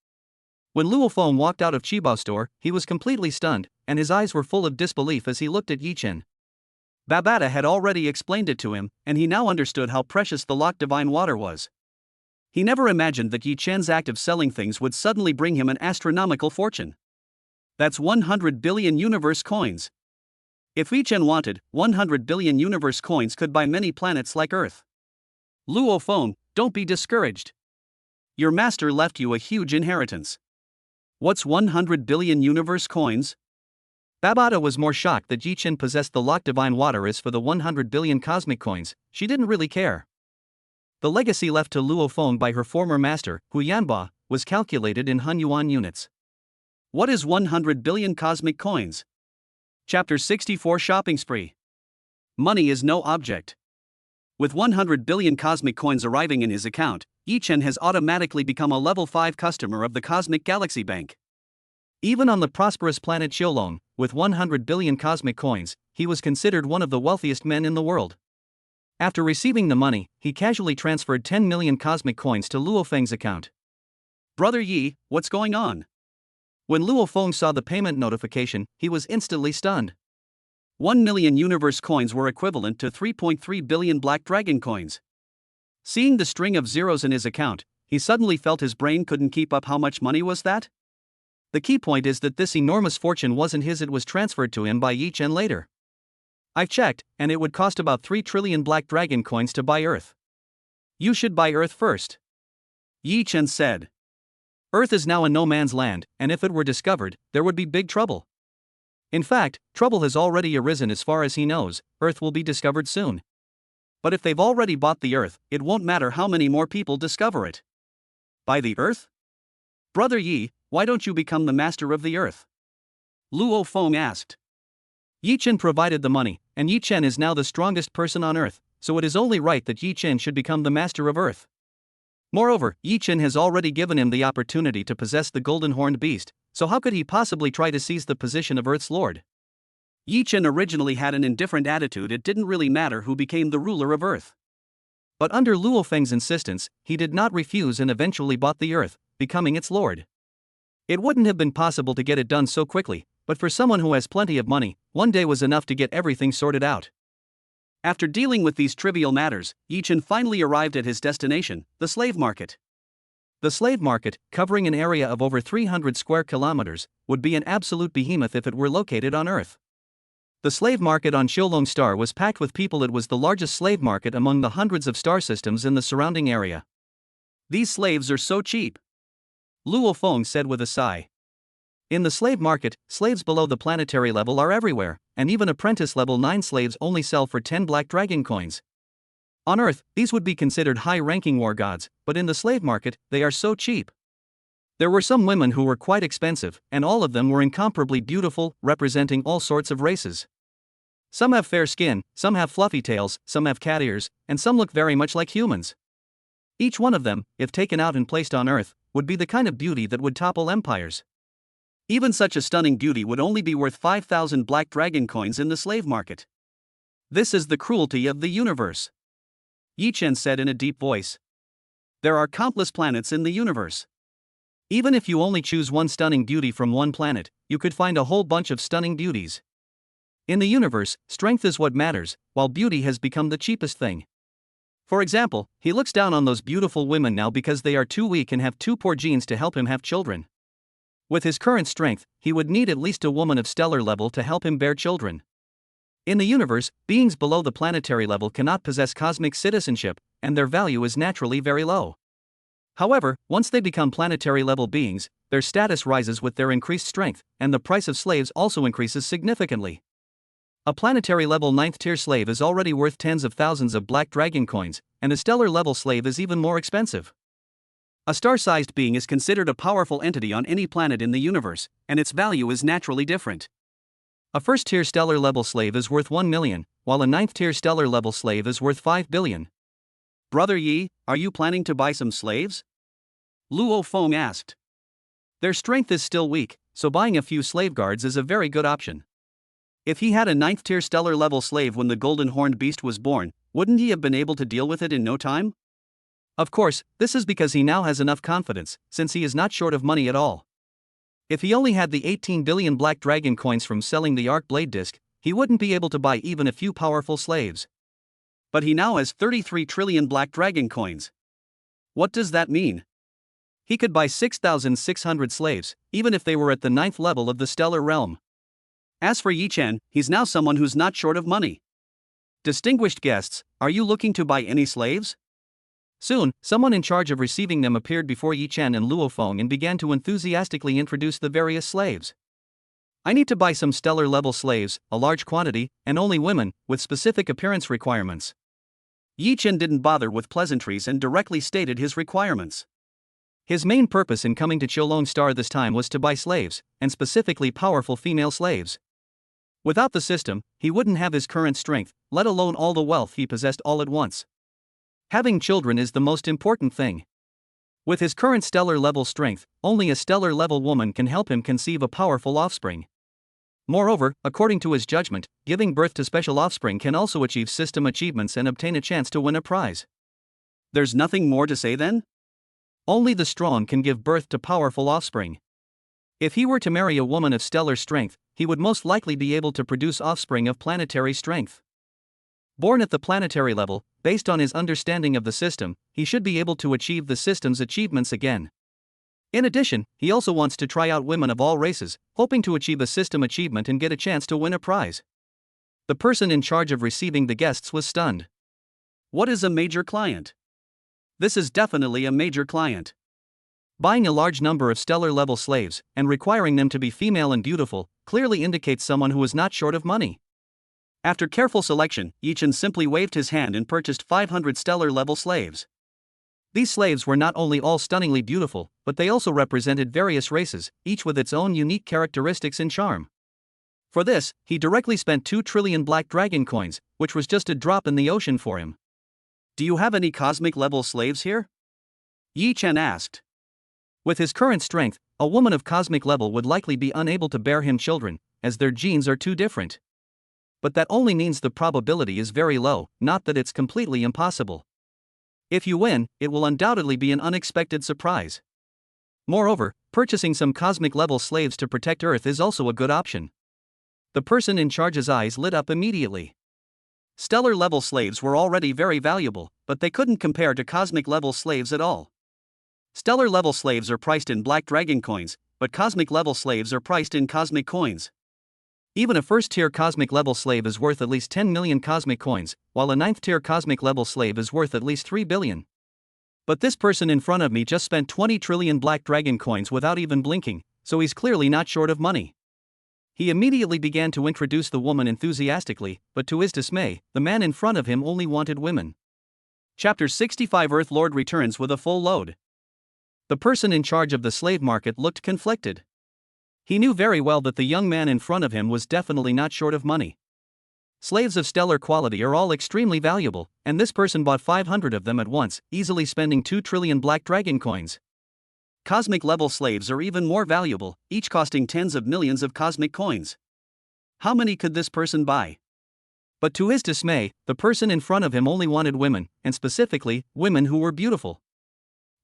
When Luo Feng walked out of Qibao store, he was completely stunned, and his eyes were full of disbelief as he looked at Yi Chen. Babata had already explained it to him, and he now understood how precious the Loch Divine Water was. He never imagined that Yi Chen's act of selling things would suddenly bring him an astronomical fortune. That's 100 billion universe coins. If Yi Chen wanted, 100 billion universe coins could buy many planets like Earth. Luo Feng, don't be discouraged. Your master left you a huge inheritance. What's 100 billion universe coins? Babata was more shocked that Yi Chen possessed the Loch Divine Water as for the 100 billion cosmic coins. She didn't really care. The legacy left to Luo Feng by her former master, Hu Yanba, was calculated in Hun Yuan units. What is 100 billion cosmic coins? Chapter 64 Shopping Spree. Money is no object. With 100 billion cosmic coins arriving in his account, Yi Chen has automatically become a level 5 customer of the Cosmic Galaxy Bank. Even on the prosperous planet Xiaolong, with 100 billion cosmic coins, he was considered one of the wealthiest men in the world. After receiving the money, he casually transferred 10 million cosmic coins to Luo Feng's account. Brother Yi, what's going on? When Luo Feng saw the payment notification, he was instantly stunned. 1 million universe coins were equivalent to 3.3 billion Black Dragon coins. Seeing the string of zeros in his account, he suddenly felt his brain couldn't keep up. How much money was that? The key point is that this enormous fortune wasn't his, it was transferred to him by Yi Chen later. I've checked, and it would cost about 3 trillion Black Dragon coins to buy Earth. You should buy Earth first. Yi Chen said. Earth is now a no man's land, and if it were discovered, there would be big trouble. In fact, trouble has already arisen as far as he knows. Earth will be discovered soon. But if they've already bought the Earth, it won't matter how many more people discover it. Buy the Earth? Brother Yi, why don't you become the master of the Earth? Luo Feng asked. Yi Chen provided the money, and Yi Chen is now the strongest person on Earth, so it is only right that Yi Chen should become the master of Earth. Moreover, Yi Chen has already given him the opportunity to possess the golden horned beast, so how could he possibly try to seize the position of Earth's lord? Yi Chen originally had an indifferent attitude, it didn't really matter who became the ruler of Earth. But under Luo Feng's insistence, he did not refuse and eventually bought the Earth, becoming its lord. It wouldn't have been possible to get it done so quickly, but for someone who has plenty of money, one day was enough to get everything sorted out. After dealing with these trivial matters, Yi Chen finally arrived at his destination, the slave market. The slave market, covering an area of over 300 square kilometers, would be an absolute behemoth if it were located on Earth. The slave market on Xiaolong Star was packed with people. It was the largest slave market among the hundreds of star systems in the surrounding area. These slaves are so cheap, Luo Feng said with a sigh. In the slave market, slaves below the planetary level are everywhere, and even apprentice level 9 slaves only sell for 10 Black Dragon coins. On Earth, these would be considered high-ranking war gods, but in the slave market, they are so cheap. There were some women who were quite expensive, and all of them were incomparably beautiful, representing all sorts of races. Some have fair skin, some have fluffy tails, some have cat ears, and some look very much like humans. Each one of them, if taken out and placed on Earth, would be the kind of beauty that would topple empires. Even such a stunning beauty would only be worth 5,000 Black Dragon coins in the slave market. This is the cruelty of the universe, Yi Chen said in a deep voice. There are countless planets in the universe. Even if you only choose one stunning beauty from one planet, you could find a whole bunch of stunning beauties. In the universe, strength is what matters, while beauty has become the cheapest thing. For example, he looks down on those beautiful women now because they are too weak and have too poor genes to help him have children. With his current strength, he would need at least a woman of stellar level to help him bear children. In the universe, beings below the planetary level cannot possess cosmic citizenship, and their value is naturally very low. However, once they become planetary level beings, their status rises with their increased strength, and the price of slaves also increases significantly. A planetary level 9th tier slave is already worth tens of thousands of black dragon coins, and a stellar level slave is even more expensive. A star-sized being is considered a powerful entity on any planet in the universe, and its value is naturally different. A first-tier stellar level slave is worth 1 million, while a 9th tier stellar level slave is worth 5 billion. Brother Yi, are you planning to buy some slaves? Luo Feng asked. Their strength is still weak, so buying a few slave guards is a very good option. If he had a 9th tier stellar level slave when the golden horned beast was born, wouldn't he have been able to deal with it in no time? Of course, this is because he now has enough confidence, since he is not short of money at all. If he only had the 18 billion black dragon coins from selling the Arc Blade Disc, he wouldn't be able to buy even a few powerful slaves. But he now has 33 trillion black dragon coins. What does that mean? He could buy 6,600 slaves, even if they were at the 9th level of the stellar realm. As for Yi Chen, he's now someone who's not short of money. Distinguished guests, are you looking to buy any slaves? Soon, someone in charge of receiving them appeared before Yi Chen and Luo Feng and began to enthusiastically introduce the various slaves. I need to buy some stellar level slaves, a large quantity, and only women, with specific appearance requirements. Yi Chen didn't bother with pleasantries and directly stated his requirements. His main purpose in coming to Qilong Star this time was to buy slaves, and specifically powerful female slaves. Without the system, he wouldn't have his current strength, let alone all the wealth he possessed all at once. Having children is the most important thing. With his current stellar level strength, only a stellar level woman can help him conceive a powerful offspring. Moreover, according to his judgment, giving birth to special offspring can also achieve system achievements and obtain a chance to win a prize. There's nothing more to say then? Only the strong can give birth to powerful offspring. If he were to marry a woman of stellar strength, he would most likely be able to produce offspring of planetary strength. Born at the planetary level, based on his understanding of the system, he should be able to achieve the system's achievements again. In addition, he also wants to try out women of all races, hoping to achieve a system achievement and get a chance to win a prize. The person in charge of receiving the guests was stunned. What is a major client? This is definitely a major client. Buying a large number of stellar level slaves, and requiring them to be female and beautiful, clearly indicates someone who is not short of money. After careful selection, Yi Chen simply waved his hand and purchased 500 stellar level slaves. These slaves were not only all stunningly beautiful, but they also represented various races, each with its own unique characteristics and charm. For this, he directly spent 2 trillion black dragon coins, which was just a drop in the ocean for him. Do you have any cosmic level slaves here? Yi Chen asked. With his current strength, a woman of cosmic level would likely be unable to bear him children, as their genes are too different. But that only means the probability is very low, not that it's completely impossible. If you win, it will undoubtedly be an unexpected surprise. Moreover, purchasing some cosmic level slaves to protect Earth is also a good option. The person in charge's eyes lit up immediately. Stellar level slaves were already very valuable, but they couldn't compare to cosmic level slaves at all. Stellar level slaves are priced in black dragon coins, but cosmic level slaves are priced in cosmic coins. Even a first-tier cosmic level slave is worth at least 10 million cosmic coins, while a 9th-tier cosmic level slave is worth at least 3 billion. But this person in front of me just spent 20 trillion black dragon coins without even blinking, so he's clearly not short of money. He immediately began to introduce the woman enthusiastically, but to his dismay, the man in front of him only wanted women. Chapter 65 Earth Lord returns with a full load. The person in charge of the slave market looked conflicted. He knew very well that the young man in front of him was definitely not short of money. Slaves of stellar quality are all extremely valuable, and this person bought 500 of them at once, easily spending 2 trillion black dragon coins. Cosmic level slaves are even more valuable, each costing tens of millions of cosmic coins. How many could this person buy? But to his dismay, the person in front of him only wanted women, and specifically, women who were beautiful.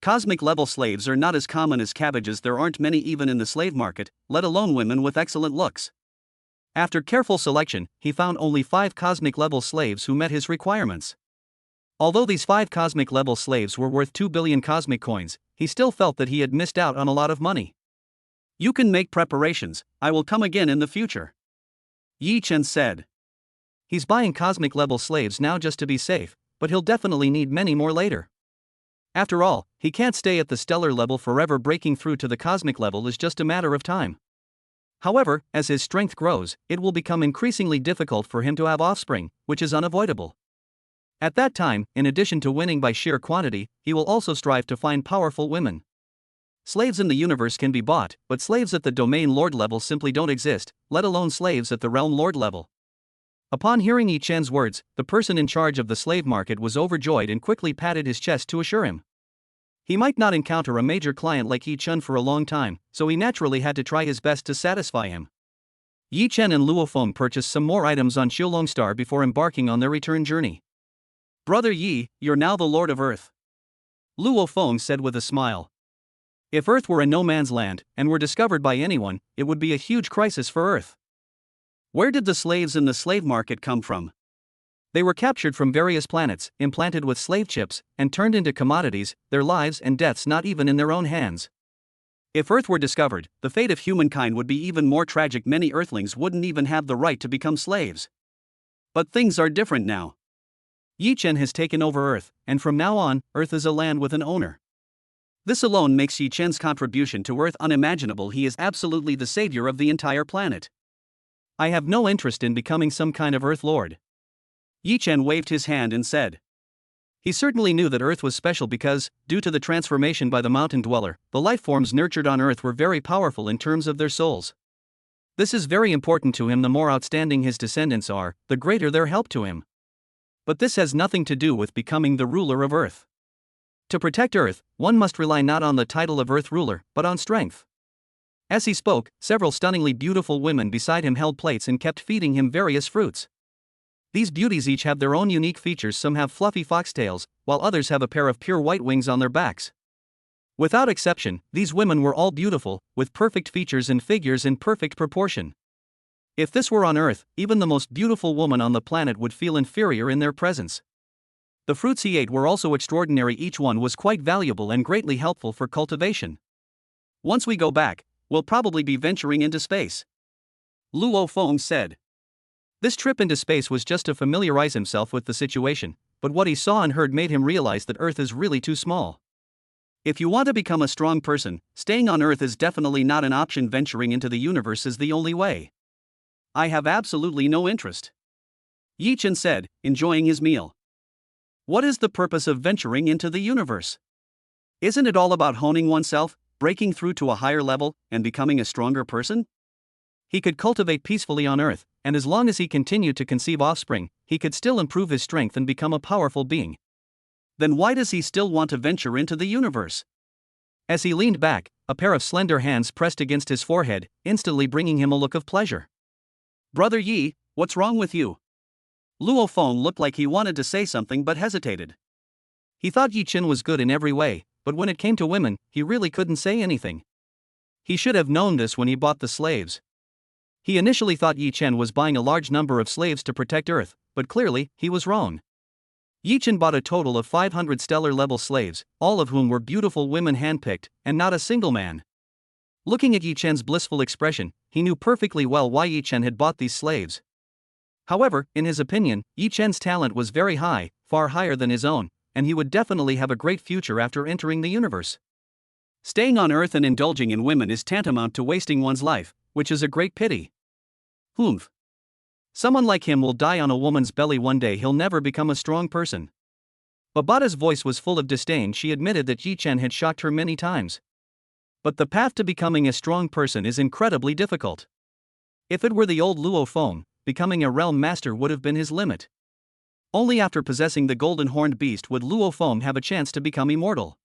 Cosmic level slaves are not as common as cabbages. There aren't many even in the slave market, let alone women with excellent looks. After careful selection, he found only 5 cosmic level slaves who met his requirements. Although these 5 cosmic level slaves were worth 2 billion cosmic coins, he still felt that he had missed out on a lot of money. You can make preparations, I will come again in the future, Yi Chen said. He's buying cosmic level slaves now just to be safe, but he'll definitely need many more later. After all, he can't stay at the stellar level forever. Breaking through to the cosmic level is just a matter of time. However, as his strength grows, it will become increasingly difficult for him to have offspring, which is unavoidable. At that time, in addition to winning by sheer quantity, he will also strive to find powerful women. Slaves in the universe can be bought, but slaves at the domain lord level simply don't exist, let alone slaves at the realm lord level. Upon hearing Yi Chen's words, the person in charge of the slave market was overjoyed and quickly patted his chest to assure him. He might not encounter a major client like Yi Chen for a long time, so he naturally had to try his best to satisfy him. Yi Chen and Luo Feng purchased some more items on Xiulong Star before embarking on their return journey. "Brother Yi, you're now the Lord of Earth," Luo Feng said with a smile. "If Earth were a no man's land, and were discovered by anyone, it would be a huge crisis for Earth." "Where did the slaves in the slave market come from?" "They were captured from various planets, implanted with slave chips, and turned into commodities, their lives and deaths not even in their own hands. If Earth were discovered, the fate of humankind would be even more tragic. Many Earthlings wouldn't even have the right to become slaves. But things are different now. Yi Chen has taken over Earth, and from now on, Earth is a land with an owner. This alone makes Yi Chen's contribution to Earth unimaginable. He is absolutely the savior of the entire planet. I have no interest in becoming some kind of Earth Lord." Yi Chen waved his hand and said. He certainly knew that Earth was special because, due to the transformation by the mountain dweller, the life forms nurtured on Earth were very powerful in terms of their souls. This is very important to him. The more outstanding his descendants are, the greater their help to him. But this has nothing to do with becoming the ruler of Earth. To protect Earth, one must rely not on the title of Earth ruler, but on strength. As he spoke, several stunningly beautiful women beside him held plates and kept feeding him various fruits. These beauties each have their own unique features. Some have fluffy foxtails, while others have a pair of pure white wings on their backs. Without exception, these women were all beautiful, with perfect features and figures in perfect proportion. If this were on Earth, even the most beautiful woman on the planet would feel inferior in their presence. The fruits he ate were also extraordinary. Each one was quite valuable and greatly helpful for cultivation. "Once we go back, we'll probably be venturing into space," Luo Feng said. This trip into space was just to familiarize himself with the situation, but what he saw and heard made him realize that Earth is really too small. If you want to become a strong person, staying on Earth is definitely not an option. Venturing into the universe is the only way. I have absolutely no interest, Yi Chen said, enjoying his meal. What is the purpose of venturing into the universe? Isn't it all about honing oneself, breaking through to a higher level, and becoming a stronger person? He could cultivate peacefully on Earth, and as long as he continued to conceive offspring, he could still improve his strength and become a powerful being. Then why does he still want to venture into the universe? As he leaned back, a pair of slender hands pressed against his forehead, instantly bringing him a look of pleasure. "Brother Yi, what's wrong with you?" Luo Feng looked like he wanted to say something but hesitated. He thought Yi Chen was good in every way, but when it came to women, he really couldn't say anything. He should have known this when he bought the slaves. He initially thought Yi Chen was buying a large number of slaves to protect Earth, but clearly, he was wrong. Yi Chen bought a total of 500 stellar-level slaves, all of whom were beautiful women handpicked, and not a single man. Looking at Yi Chen's blissful expression, he knew perfectly well why Yi Chen had bought these slaves. However, in his opinion, Yi Chen's talent was very high, far higher than his own, and he would definitely have a great future after entering the universe. Staying on Earth and indulging in women is tantamount to wasting one's life, which is a great pity. Humph. Someone like him will die on a woman's belly one day. He'll never become a strong person. Babata's voice was full of disdain. She admitted that Yi Chen had shocked her many times. But the path to becoming a strong person is incredibly difficult. If it were the old Luo Feng, becoming a realm master would have been his limit. Only after possessing the golden horned beast would Luo Feng have a chance to become immortal.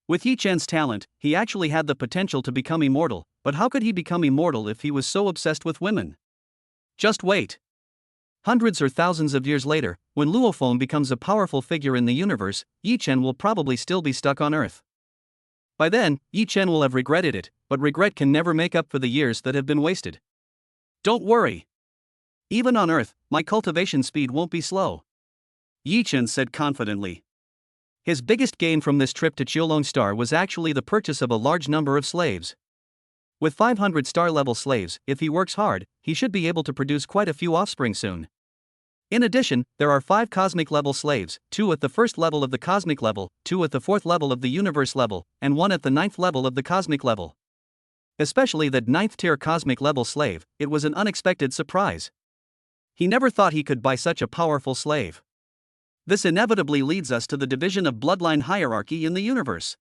With Yi Chen's talent, he actually had the potential to become immortal, but how could he become immortal if he was so obsessed with women? Just wait. Hundreds or thousands of years later, when Luo Feng becomes a powerful figure in the universe, Yi Chen will probably still be stuck on Earth. By then, Yi Chen will have regretted it, but regret can never make up for the years that have been wasted. Don't worry. Even on Earth, my cultivation speed won't be slow, Yi Chen said confidently. His biggest gain from this trip to Xiulong Star was actually the purchase of a large number of slaves. With 500 star-level slaves, if he works hard, he should be able to produce quite a few offspring soon. In addition, there are 5 cosmic level slaves, 2 at the first level of the cosmic level, 2 at the 4th level of the universe level, and 1 at the 9th level of the cosmic level. Especially that 9th tier cosmic level slave, it was an unexpected surprise. He never thought he could buy such a powerful slave. This inevitably leads us to the division of bloodline hierarchy in the universe.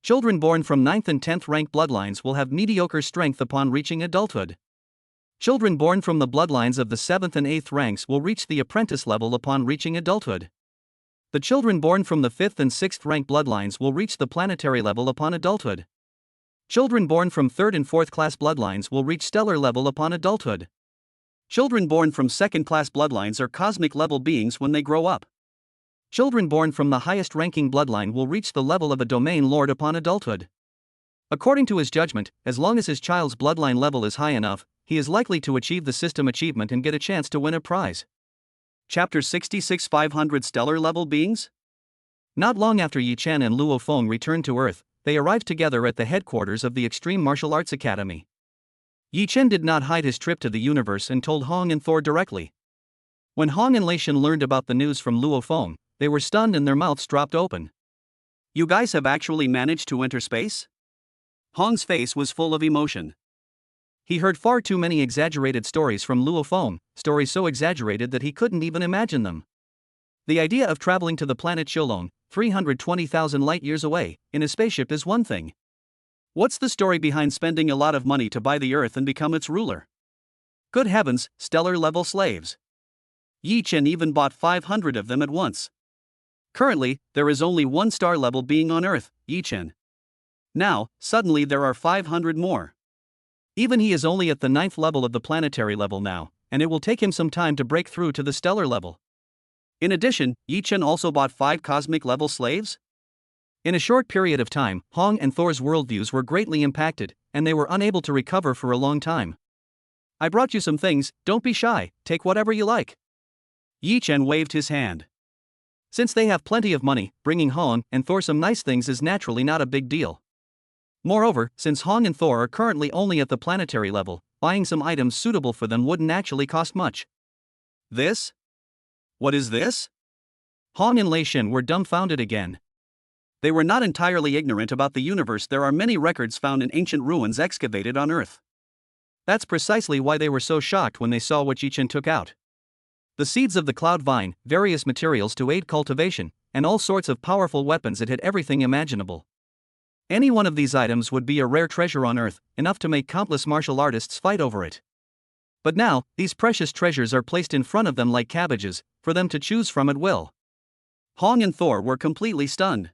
Children born from 9th and 10th rank bloodlines will have mediocre strength upon reaching adulthood. Children born from the bloodlines of the 7th and 8th ranks will reach the apprentice level upon reaching adulthood. The children born from the 5th and 6th rank bloodlines will reach the planetary level upon adulthood. Children born from 3rd and 4th class bloodlines will reach stellar level upon adulthood. Children born from 2nd class bloodlines are cosmic level beings when they grow up. Children born from the highest ranking bloodline will reach the level of a domain lord upon adulthood. According to his judgment, as long as his child's bloodline level is high enough, he is likely to achieve the system achievement and get a chance to win a prize. Chapter 66 500 Stellar Level Beings? Not long after Yi Chen and Luo Feng returned to Earth, they arrived together at the headquarters of the Extreme Martial Arts Academy. Yi Chen did not hide his trip to the universe and told Hong and Thor directly. When Hong and Lei Shen learned about the news from Luo Feng, they were stunned and their mouths dropped open. You guys have actually managed to enter space? Hong's face was full of emotion. He heard far too many exaggerated stories from Luo Feng, stories so exaggerated that he couldn't even imagine them. The idea of traveling to the planet Shilong, 320,000 light-years away, in a spaceship is one thing. What's the story behind spending a lot of money to buy the Earth and become its ruler? Good heavens, stellar-level slaves. Yi Chen even bought 500 of them at once. Currently, there is only one star-level being on Earth, Yi Chen. Now, suddenly there are 500 more. Even he is only at the 9th level of the planetary level now, and it will take him some time to break through to the stellar level. In addition, Yi Chen also bought 5 cosmic level slaves? In a short period of time, Hong and Thor's worldviews were greatly impacted, and they were unable to recover for a long time. I brought you some things, don't be shy, take whatever you like. Yi Chen waved his hand. Since they have plenty of money, bringing Hong and Thor some nice things is naturally not a big deal. Moreover, since Hong and Thor are currently only at the planetary level, buying some items suitable for them wouldn't actually cost much. This? What is this? Hong and Lei Shen were dumbfounded again. They were not entirely ignorant about the universe. There are many records found in ancient ruins excavated on Earth. That's precisely why they were so shocked when they saw what Yi Chen took out. The seeds of the cloud vine, various materials to aid cultivation, and all sorts of powerful weapons. It had everything imaginable. Any one of these items would be a rare treasure on Earth, enough to make countless martial artists fight over it. But now, these precious treasures are placed in front of them like cabbages, for them to choose from at will. Hong and Thor were completely stunned.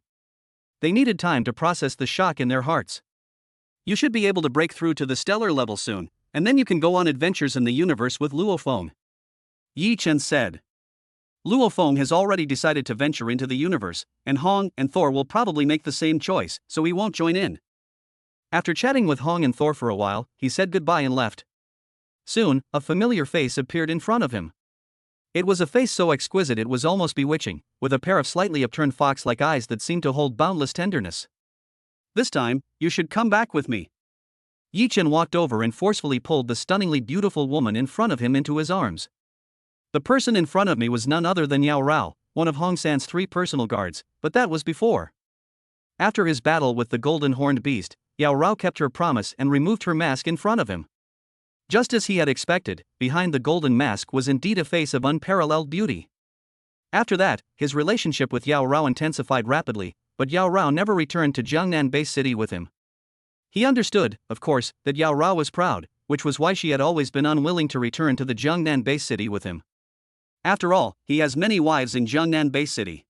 They needed time to process the shock in their hearts. You should be able to break through to the stellar level soon, and then you can go on adventures in the universe with Luo Feng. Yi Chen said. Luo Feng has already decided to venture into the universe, and Hong and Thor will probably make the same choice, so he won't join in. After chatting with Hong and Thor for a while, he said goodbye and left. Soon, a familiar face appeared in front of him. It was a face so exquisite it was almost bewitching, with a pair of slightly upturned fox-like eyes that seemed to hold boundless tenderness. This time, you should come back with me. Yi Chen walked over and forcefully pulled the stunningly beautiful woman in front of him into his arms. The person in front of me was none other than Yao Rao, one of Hong San's 3 personal guards, but that was before. After his battle with the golden horned beast, Yao Rao kept her promise and removed her mask in front of him. Just as he had expected, behind the golden mask was indeed a face of unparalleled beauty. After that, his relationship with Yao Rao intensified rapidly, but Yao Rao never returned to Jiangnan Base City with him. He understood, of course, that Yao Rao was proud, which was why she had always been unwilling to return to the Jiangnan Base City with him. After all, he has many wives in Jiangnan Base City.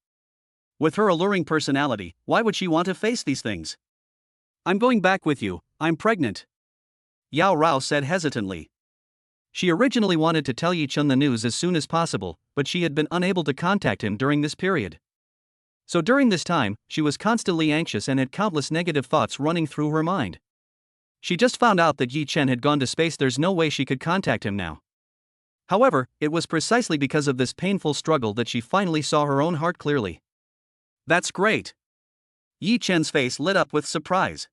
With her alluring personality, why would she want to face these things? I'm going back with you, I'm pregnant. Yao Rao said hesitantly. She originally wanted to tell Yi Chen the news as soon as possible, but she had been unable to contact him during this period. So during this time, she was constantly anxious and had countless negative thoughts running through her mind. She just found out that Yi Chen had gone to space. There's no way she could contact him now. However, it was precisely because of this painful struggle that she finally saw her own heart clearly. That's great. Yi Chen's face lit up with surprise.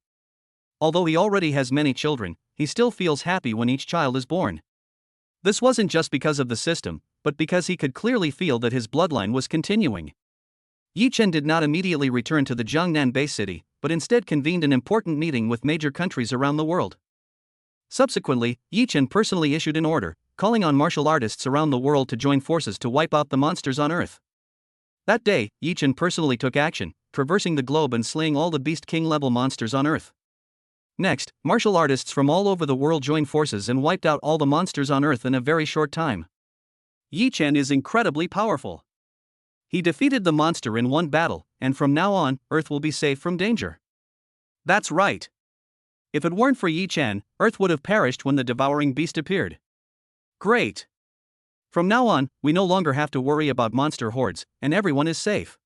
Although he already has many children, he still feels happy when each child is born. This wasn't just because of the system, but because he could clearly feel that his bloodline was continuing. Yi Chen did not immediately return to the Jiangnan base city, but instead convened an important meeting with major countries around the world. Subsequently, Yi Chen personally issued an order, calling on martial artists around the world to join forces to wipe out the monsters on Earth. That day, Yi Chen personally took action, traversing the globe and slaying all the Beast King level monsters on Earth. Next, martial artists from all over the world joined forces and wiped out all the monsters on Earth in a very short time. Yi Chen is incredibly powerful. He defeated the monster in one battle, and from now on, Earth will be safe from danger. That's right. If it weren't for Yi Chen, Earth would have perished when the devouring beast appeared. Great. From now on, we no longer have to worry about monster hordes, and everyone is safe.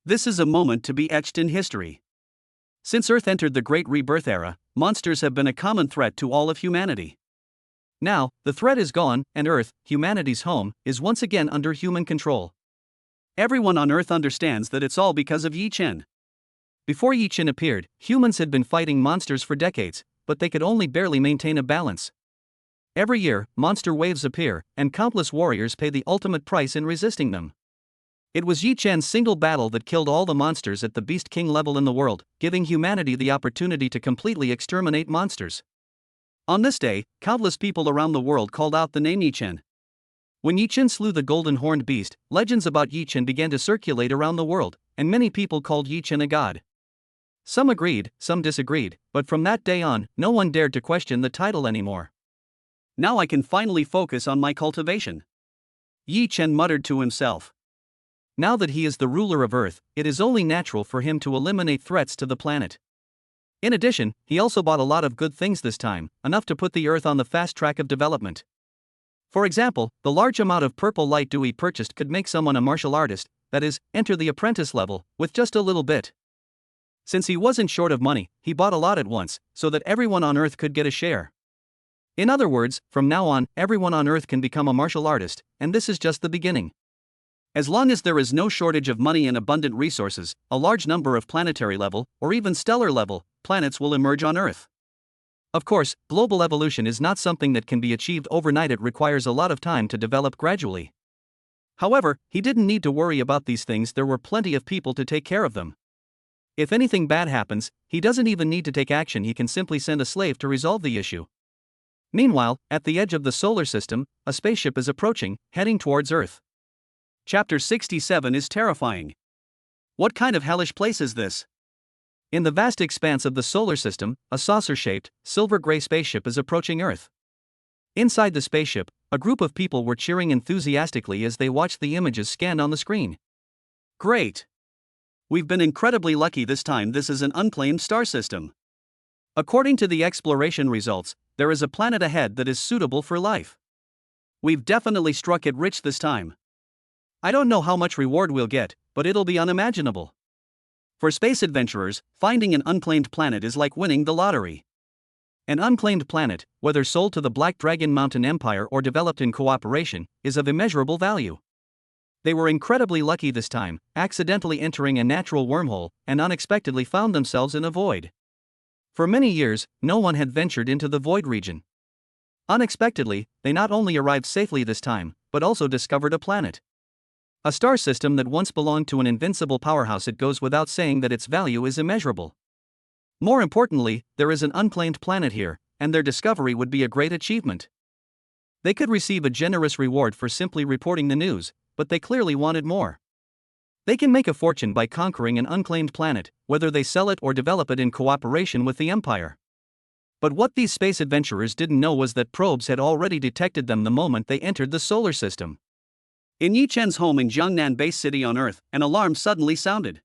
This is a moment to be etched in history. Since Earth entered the Great Rebirth era, monsters have been a common threat to all of humanity. Now, the threat is gone, and Earth, humanity's home, is once again under human control. Everyone on Earth understands that it's all because of Yi Chen. Before Yi Chen appeared, humans had been fighting monsters for decades, but they could only barely maintain a balance. Every year, monster waves appear, and countless warriors pay the ultimate price in resisting them. It was Yi Chen's single battle that killed all the monsters at the Beast King level in the world, giving humanity the opportunity to completely exterminate monsters. On this day, countless people around the world called out the name Yi Chen. When Yi Chen slew the golden horned beast, legends about Yi Chen began to circulate around the world, and many people called Yi Chen a god. Some agreed, some disagreed, but from that day on, no one dared to question the title anymore. Now I can finally focus on my cultivation. Yi Chen muttered to himself. Now that he is the ruler of Earth, it is only natural for him to eliminate threats to the planet. In addition, he also bought a lot of good things this time, enough to put the Earth on the fast track of development. For example, the large amount of purple light dew he purchased could make someone a martial artist, that is, enter the apprentice level, with just a little bit. Since he wasn't short of money, he bought a lot at once, so that everyone on Earth could get a share. In other words, from now on, everyone on Earth can become a martial artist, and this is just the beginning. As long as there is no shortage of money and abundant resources, a large number of planetary level, or even stellar level, planets will emerge on Earth. Of course, global evolution is not something that can be achieved overnight, it requires a lot of time to develop gradually. However, he didn't need to worry about these things, there were plenty of people to take care of them. If anything bad happens, he doesn't even need to take action, he can simply send a slave to resolve the issue. Meanwhile, at the edge of the solar system, a spaceship is approaching, heading towards Earth. Chapter 67 is terrifying. What kind of hellish place is this? In the vast expanse of the solar system, a saucer-shaped, silver-gray spaceship is approaching Earth. Inside the spaceship, a group of people were cheering enthusiastically as they watched the images scanned on the screen. Great! We've been incredibly lucky this time, this is an unclaimed star system. According to the exploration results, there is a planet ahead that is suitable for life. We've definitely struck it rich this time. I don't know how much reward we'll get, but it'll be unimaginable. For space adventurers, finding an unclaimed planet is like winning the lottery. An unclaimed planet, whether sold to the Black Dragon Mountain Empire or developed in cooperation, is of immeasurable value. They were incredibly lucky this time, accidentally entering a natural wormhole, and unexpectedly found themselves in a void. For many years, no one had ventured into the void region. Unexpectedly, they not only arrived safely this time, but also discovered a planet. A star system that once belonged to an invincible powerhouse, it goes without saying that its value is immeasurable. More importantly, there is an unclaimed planet here, and their discovery would be a great achievement. They could receive a generous reward for simply reporting the news, but they clearly wanted more. They can make a fortune by conquering an unclaimed planet, whether they sell it or develop it in cooperation with the Empire. But what these space adventurers didn't know was that probes had already detected them the moment they entered the solar system. In Yi Chen's home in Jiangnan Base City on Earth, an alarm suddenly sounded.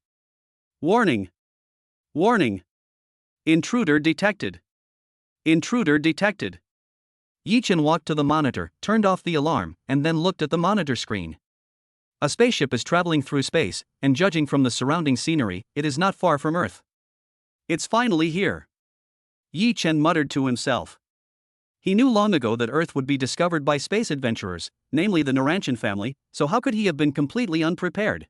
Warning! Warning! Intruder detected! Intruder detected! Yi Chen walked to the monitor, turned off the alarm, and then looked at the monitor screen. A spaceship is traveling through space, and judging from the surrounding scenery, it is not far from Earth. It's finally here. Yi Chen muttered to himself. He knew long ago that Earth would be discovered by space adventurers, namely the Narantian family, so how could he have been completely unprepared?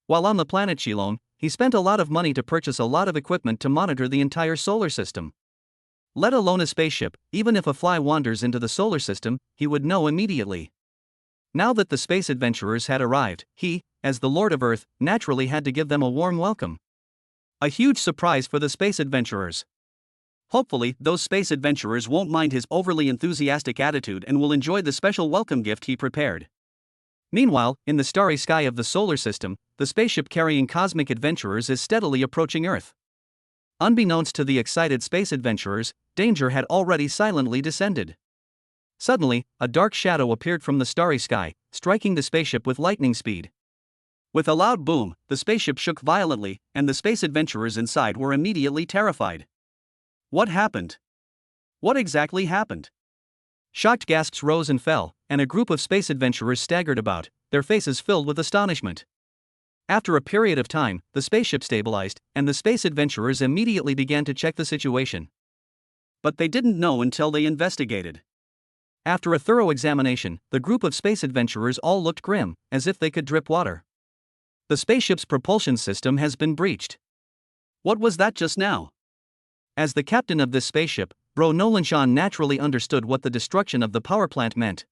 While on the planet Shilong, he spent a lot of money to purchase a lot of equipment to monitor the entire solar system. Let alone a spaceship, even if a fly wanders into the solar system, he would know immediately. Now that the space adventurers had arrived, he, as the Lord of Earth, naturally had to give them a warm welcome. A huge surprise for the space adventurers. Hopefully, those space adventurers won't mind his overly enthusiastic attitude and will enjoy the special welcome gift he prepared. Meanwhile, in the starry sky of the solar system, the spaceship carrying cosmic adventurers is steadily approaching Earth. Unbeknownst to the excited space adventurers, danger had already silently descended. Suddenly, a dark shadow appeared from the starry sky, striking the spaceship with lightning speed. With a loud boom, the spaceship shook violently, and the space adventurers inside were immediately terrified. What happened? What exactly happened? Shocked gasps rose and fell, and a group of space adventurers staggered about, their faces filled with astonishment. After a period of time, the spaceship stabilized, and the space adventurers immediately began to check the situation. But they didn't know until they investigated. After a thorough examination, the group of space adventurers all looked grim, as if they could drip water. The spaceship's propulsion system has been breached. What was that just now? As the captain of this spaceship, Bro Nolanshan naturally understood what the destruction of the power plant meant.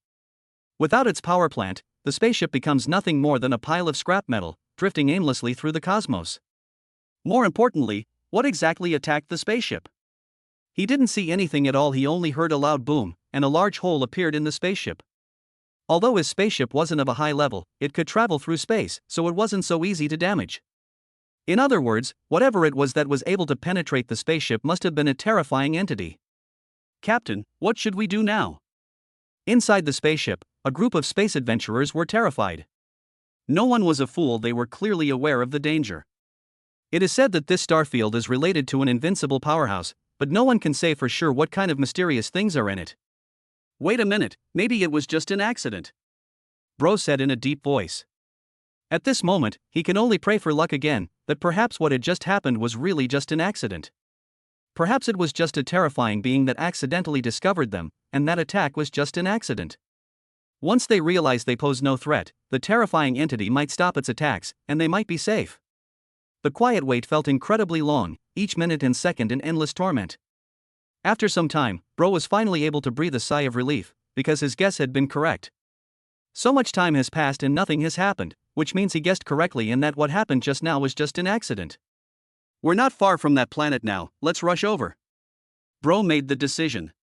Without its power plant, the spaceship becomes nothing more than a pile of scrap metal, drifting aimlessly through the cosmos. More importantly, what exactly attacked the spaceship? He didn't see anything at all. He only heard a loud boom, and a large hole appeared in the spaceship. Although his spaceship wasn't of a high level, it could travel through space, so it wasn't so easy to damage. In other words, whatever it was that was able to penetrate the spaceship must have been a terrifying entity. Captain, what should we do now? Inside the spaceship, a group of space adventurers were terrified. No one was a fool. They were clearly aware of the danger. It is said that this starfield is related to an invincible powerhouse, but no one can say for sure what kind of mysterious things are in it. Wait a minute, maybe it was just an accident, Bro said in a deep voice. At this moment, he can only pray for luck again, that perhaps what had just happened was really just an accident. Perhaps it was just a terrifying being that accidentally discovered them, and that attack was just an accident. Once they realize they pose no threat, the terrifying entity might stop its attacks, and they might be safe. The quiet wait felt incredibly long, each minute and second in endless torment. After some time, Bro was finally able to breathe a sigh of relief, because his guess had been correct. So much time has passed and nothing has happened, which means he guessed correctly and that what happened just now was just an accident. We're not far from that planet now, let's rush over. Bro made the decision.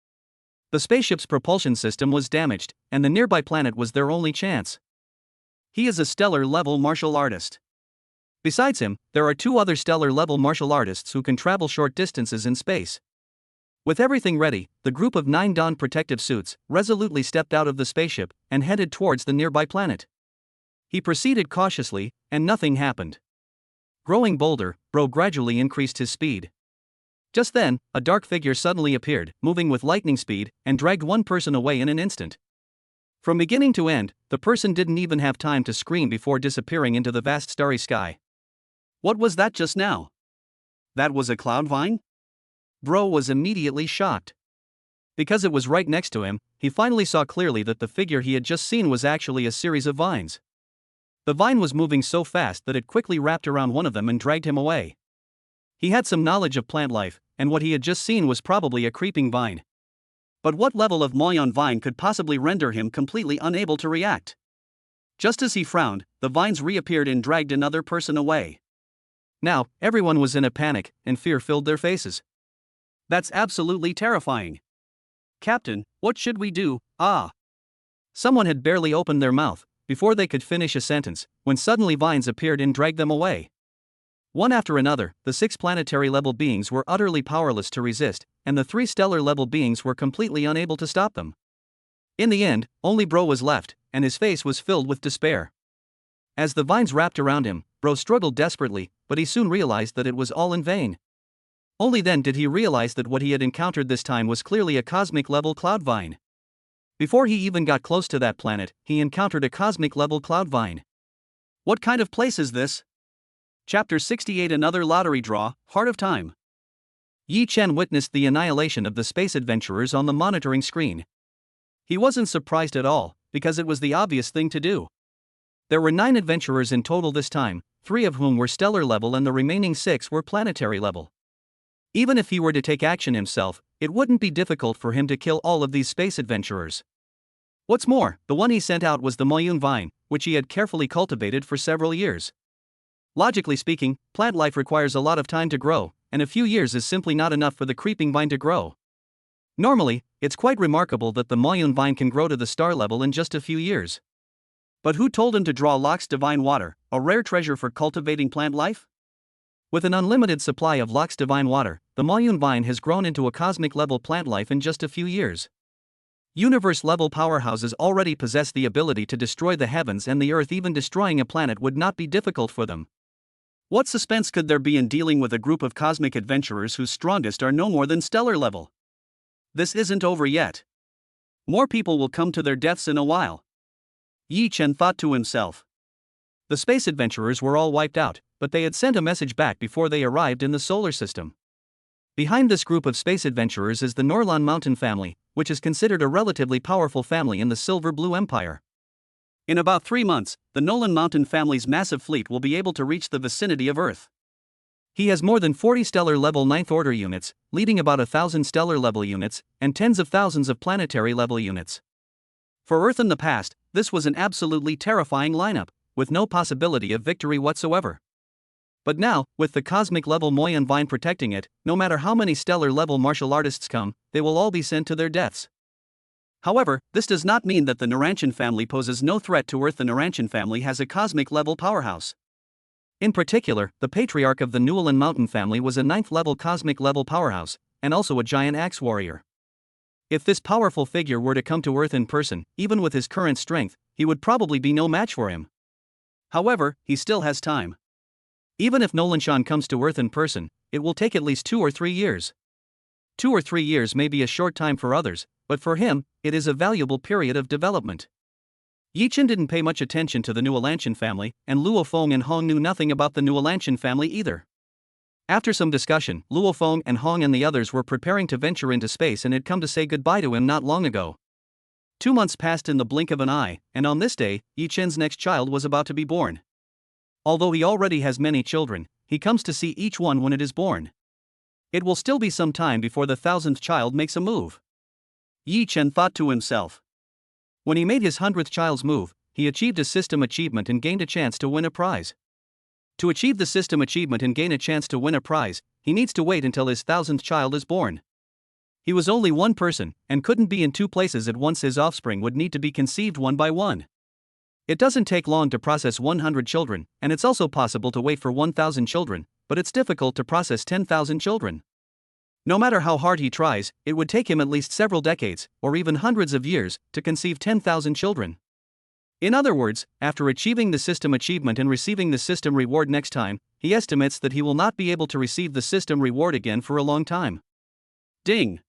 The spaceship's propulsion system was damaged, and the nearby planet was their only chance. He is a stellar-level martial artist. Besides him, there are two other stellar-level martial artists who can travel short distances in space. With everything ready, the group of 9 donned protective suits resolutely stepped out of the spaceship and headed towards the nearby planet. He proceeded cautiously, and nothing happened. Growing bolder, Bro gradually increased his speed. Just then, a dark figure suddenly appeared, moving with lightning speed, and dragged one person away in an instant. From beginning to end, the person didn't even have time to scream before disappearing into the vast starry sky. What was that just now? That was a cloud vine? Bro was immediately shocked. Because it was right next to him, he finally saw clearly that the figure he had just seen was actually a series of vines. The vine was moving so fast that it quickly wrapped around one of them and dragged him away. He had some knowledge of plant life, and what he had just seen was probably a creeping vine. But what level of Moyon vine could possibly render him completely unable to react? Just as he frowned, the vines reappeared and dragged another person away. Now, everyone was in a panic, and fear filled their faces. That's absolutely terrifying. Captain, what should we do? Someone had barely opened their mouth before they could finish a sentence, when suddenly vines appeared and dragged them away. One after another, the 6 planetary-level beings were utterly powerless to resist, and the 3 stellar-level beings were completely unable to stop them. In the end, only Bro was left, and his face was filled with despair. As the vines wrapped around him, Bro struggled desperately, but he soon realized that it was all in vain. Only then did he realize that what he had encountered this time was clearly a cosmic-level cloud vine. Before he even got close to that planet, he encountered a cosmic-level cloud vine. What kind of place is this? Chapter 68 Another Lottery Draw, Heart of Time. Yi Chen witnessed the annihilation of the space adventurers on the monitoring screen. He wasn't surprised at all, because it was the obvious thing to do. There were 9 adventurers in total this time, 3 of whom were stellar level and the remaining 6 were planetary level. Even if he were to take action himself, it wouldn't be difficult for him to kill all of these space adventurers. What's more, the one he sent out was the Moyun vine, which he had carefully cultivated for several years. Logically speaking, plant life requires a lot of time to grow, and a few years is simply not enough for the creeping vine to grow. Normally, it's quite remarkable that the Moyun vine can grow to the star level in just a few years. But who told him to draw Locke's divine water, a rare treasure for cultivating plant life? With an unlimited supply of Locke's divine water, the Moyun vine has grown into a cosmic-level plant life in just a few years. Universe-level powerhouses already possess the ability to destroy the heavens and the earth. Even destroying a planet would not be difficult for them. What suspense could there be in dealing with a group of cosmic adventurers whose strongest are no more than stellar level? This isn't over yet. More people will come to their deaths in a while. Yi Chen thought to himself. The space adventurers were all wiped out, but they had sent a message back before they arrived in the solar system. Behind this group of space adventurers is the Norlan Mountain family, which is considered a relatively powerful family in the Silver Blue Empire. In about 3 months, the Nolan Mountain family's massive fleet will be able to reach the vicinity of Earth. He has more than 40 stellar-level 9th Order units, leading about 1,000 stellar-level units, and tens of thousands of planetary-level units. For Earth in the past, this was an absolutely terrifying lineup, with no possibility of victory whatsoever. But now, with the cosmic-level Moyun vine protecting it, no matter how many stellar-level martial artists come, they will all be sent to their deaths. However, this does not mean that the Narantian family poses no threat to Earth. The Narantian family has a cosmic-level powerhouse. In particular, the patriarch of the Newland Mountain family was a 9th-level cosmic-level powerhouse, and also a giant axe warrior. If this powerful figure were to come to Earth in person, even with his current strength, he would probably be no match for him. However, he still has time. Even if Nolanshan comes to Earth in person, it will take at least 2 or 3 years. 2 or 3 years may be a short time for others, but for him, it is a valuable period of development. Yi Chen didn't pay much attention to the Nuolanshan family, and Luo Feng and Hong knew nothing about the Nuolanshan family either. After some discussion, Luo Feng and Hong and the others were preparing to venture into space and had come to say goodbye to him not long ago. 2 months passed in the blink of an eye, and on this day, Yi Chen's next child was about to be born. Although he already has many children, he comes to see each one when it is born. It will still be some time before the 1,000th child makes a move. Yi Chen thought to himself. When he made his 100th child's move, he achieved a system achievement and gained a chance to win a prize. To achieve the system achievement and gain a chance to win a prize, he needs to wait until his 1,000th child is born. He was only one person, and couldn't be in 2 places at once. His offspring would need to be conceived one by one. It doesn't take long to process 100 children, and it's also possible to wait for 1,000 children, but it's difficult to process 10,000 children. No matter how hard he tries, it would take him at least several decades, or even hundreds of years, to conceive 10,000 children. In other words, after achieving the system achievement and receiving the system reward next time, he estimates that he will not be able to receive the system reward again for a long time. Ding!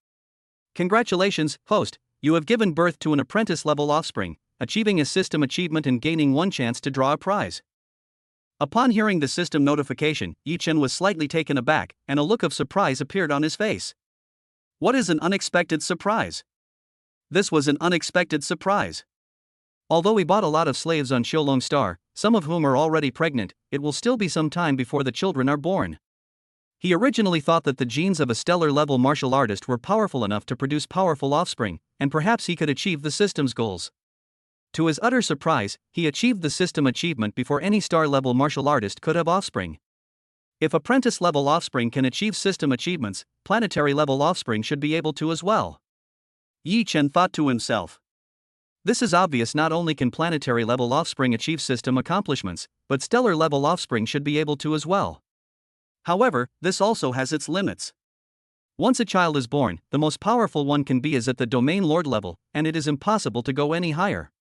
Congratulations, host, you have given birth to an apprentice-level offspring, achieving a system achievement and gaining 1 chance to draw a prize. Upon hearing the system notification, Yi Chen was slightly taken aback, and a look of surprise appeared on his face. What is an unexpected surprise? This was an unexpected surprise. Although he bought a lot of slaves on Xiulong Star, some of whom are already pregnant, it will still be some time before the children are born. He originally thought that the genes of a stellar-level martial artist were powerful enough to produce powerful offspring, and perhaps he could achieve the system's goals. To his utter surprise, he achieved the system achievement before any star-level martial artist could have offspring. If apprentice-level offspring can achieve system achievements, planetary-level offspring should be able to as well. Yi Chen thought to himself. This is obvious. Not only can planetary-level offspring achieve system accomplishments, but stellar-level offspring should be able to as well. However, this also has its limits. Once a child is born, the most powerful one can be is at the Domain Lord level, and it is impossible to go any higher.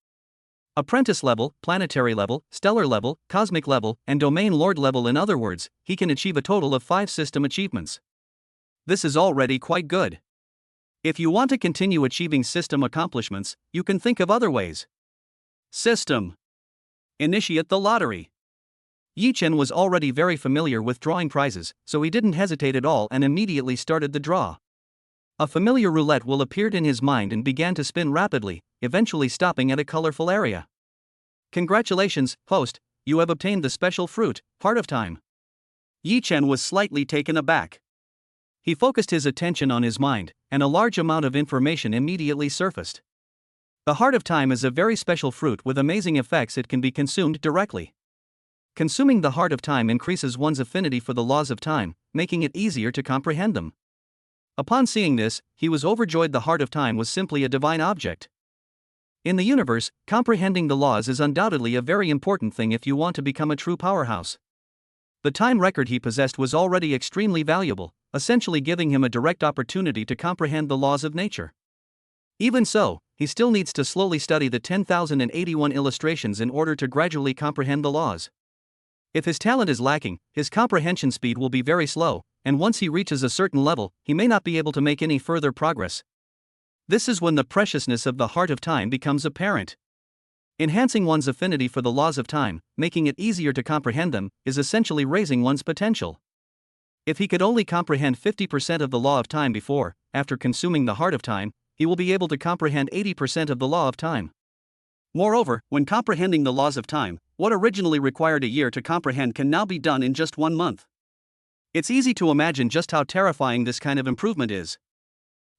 Apprentice level, planetary level, stellar level, cosmic level, and Domain Lord level. In other words, he can achieve a total of 5 system achievements. This is already quite good. If you want to continue achieving system accomplishments, you can think of other ways. System. Initiate the lottery. Yi Chen was already very familiar with drawing prizes, so he didn't hesitate at all and immediately started the draw. A familiar roulette wheel appeared in his mind and began to spin rapidly, eventually stopping at a colorful area. Congratulations, host, you have obtained the special fruit, Heart of Time. Yi Chen was slightly taken aback. He focused his attention on his mind, and a large amount of information immediately surfaced. The heart of time is a very special fruit with amazing effects. It can be consumed directly. Consuming the heart of time increases one's affinity for the laws of time, making it easier to comprehend them. Upon seeing this, he was overjoyed. The heart of time was simply a divine object. In the universe, comprehending the laws is undoubtedly a very important thing if you want to become a true powerhouse. The time record he possessed was already extremely valuable, essentially giving him a direct opportunity to comprehend the laws of nature. Even so, he still needs to slowly study the 10,081 illustrations in order to gradually comprehend the laws. If his talent is lacking, his comprehension speed will be very slow, and once he reaches a certain level, he may not be able to make any further progress. This is when the preciousness of the heart of time becomes apparent. Enhancing one's affinity for the laws of time, making it easier to comprehend them, is essentially raising one's potential. If he could only comprehend 50% of the law of time before, after consuming the heart of time, he will be able to comprehend 80% of the law of time. Moreover, when comprehending the laws of time, what originally required a year to comprehend can now be done in just 1 month. It's easy to imagine just how terrifying this kind of improvement is.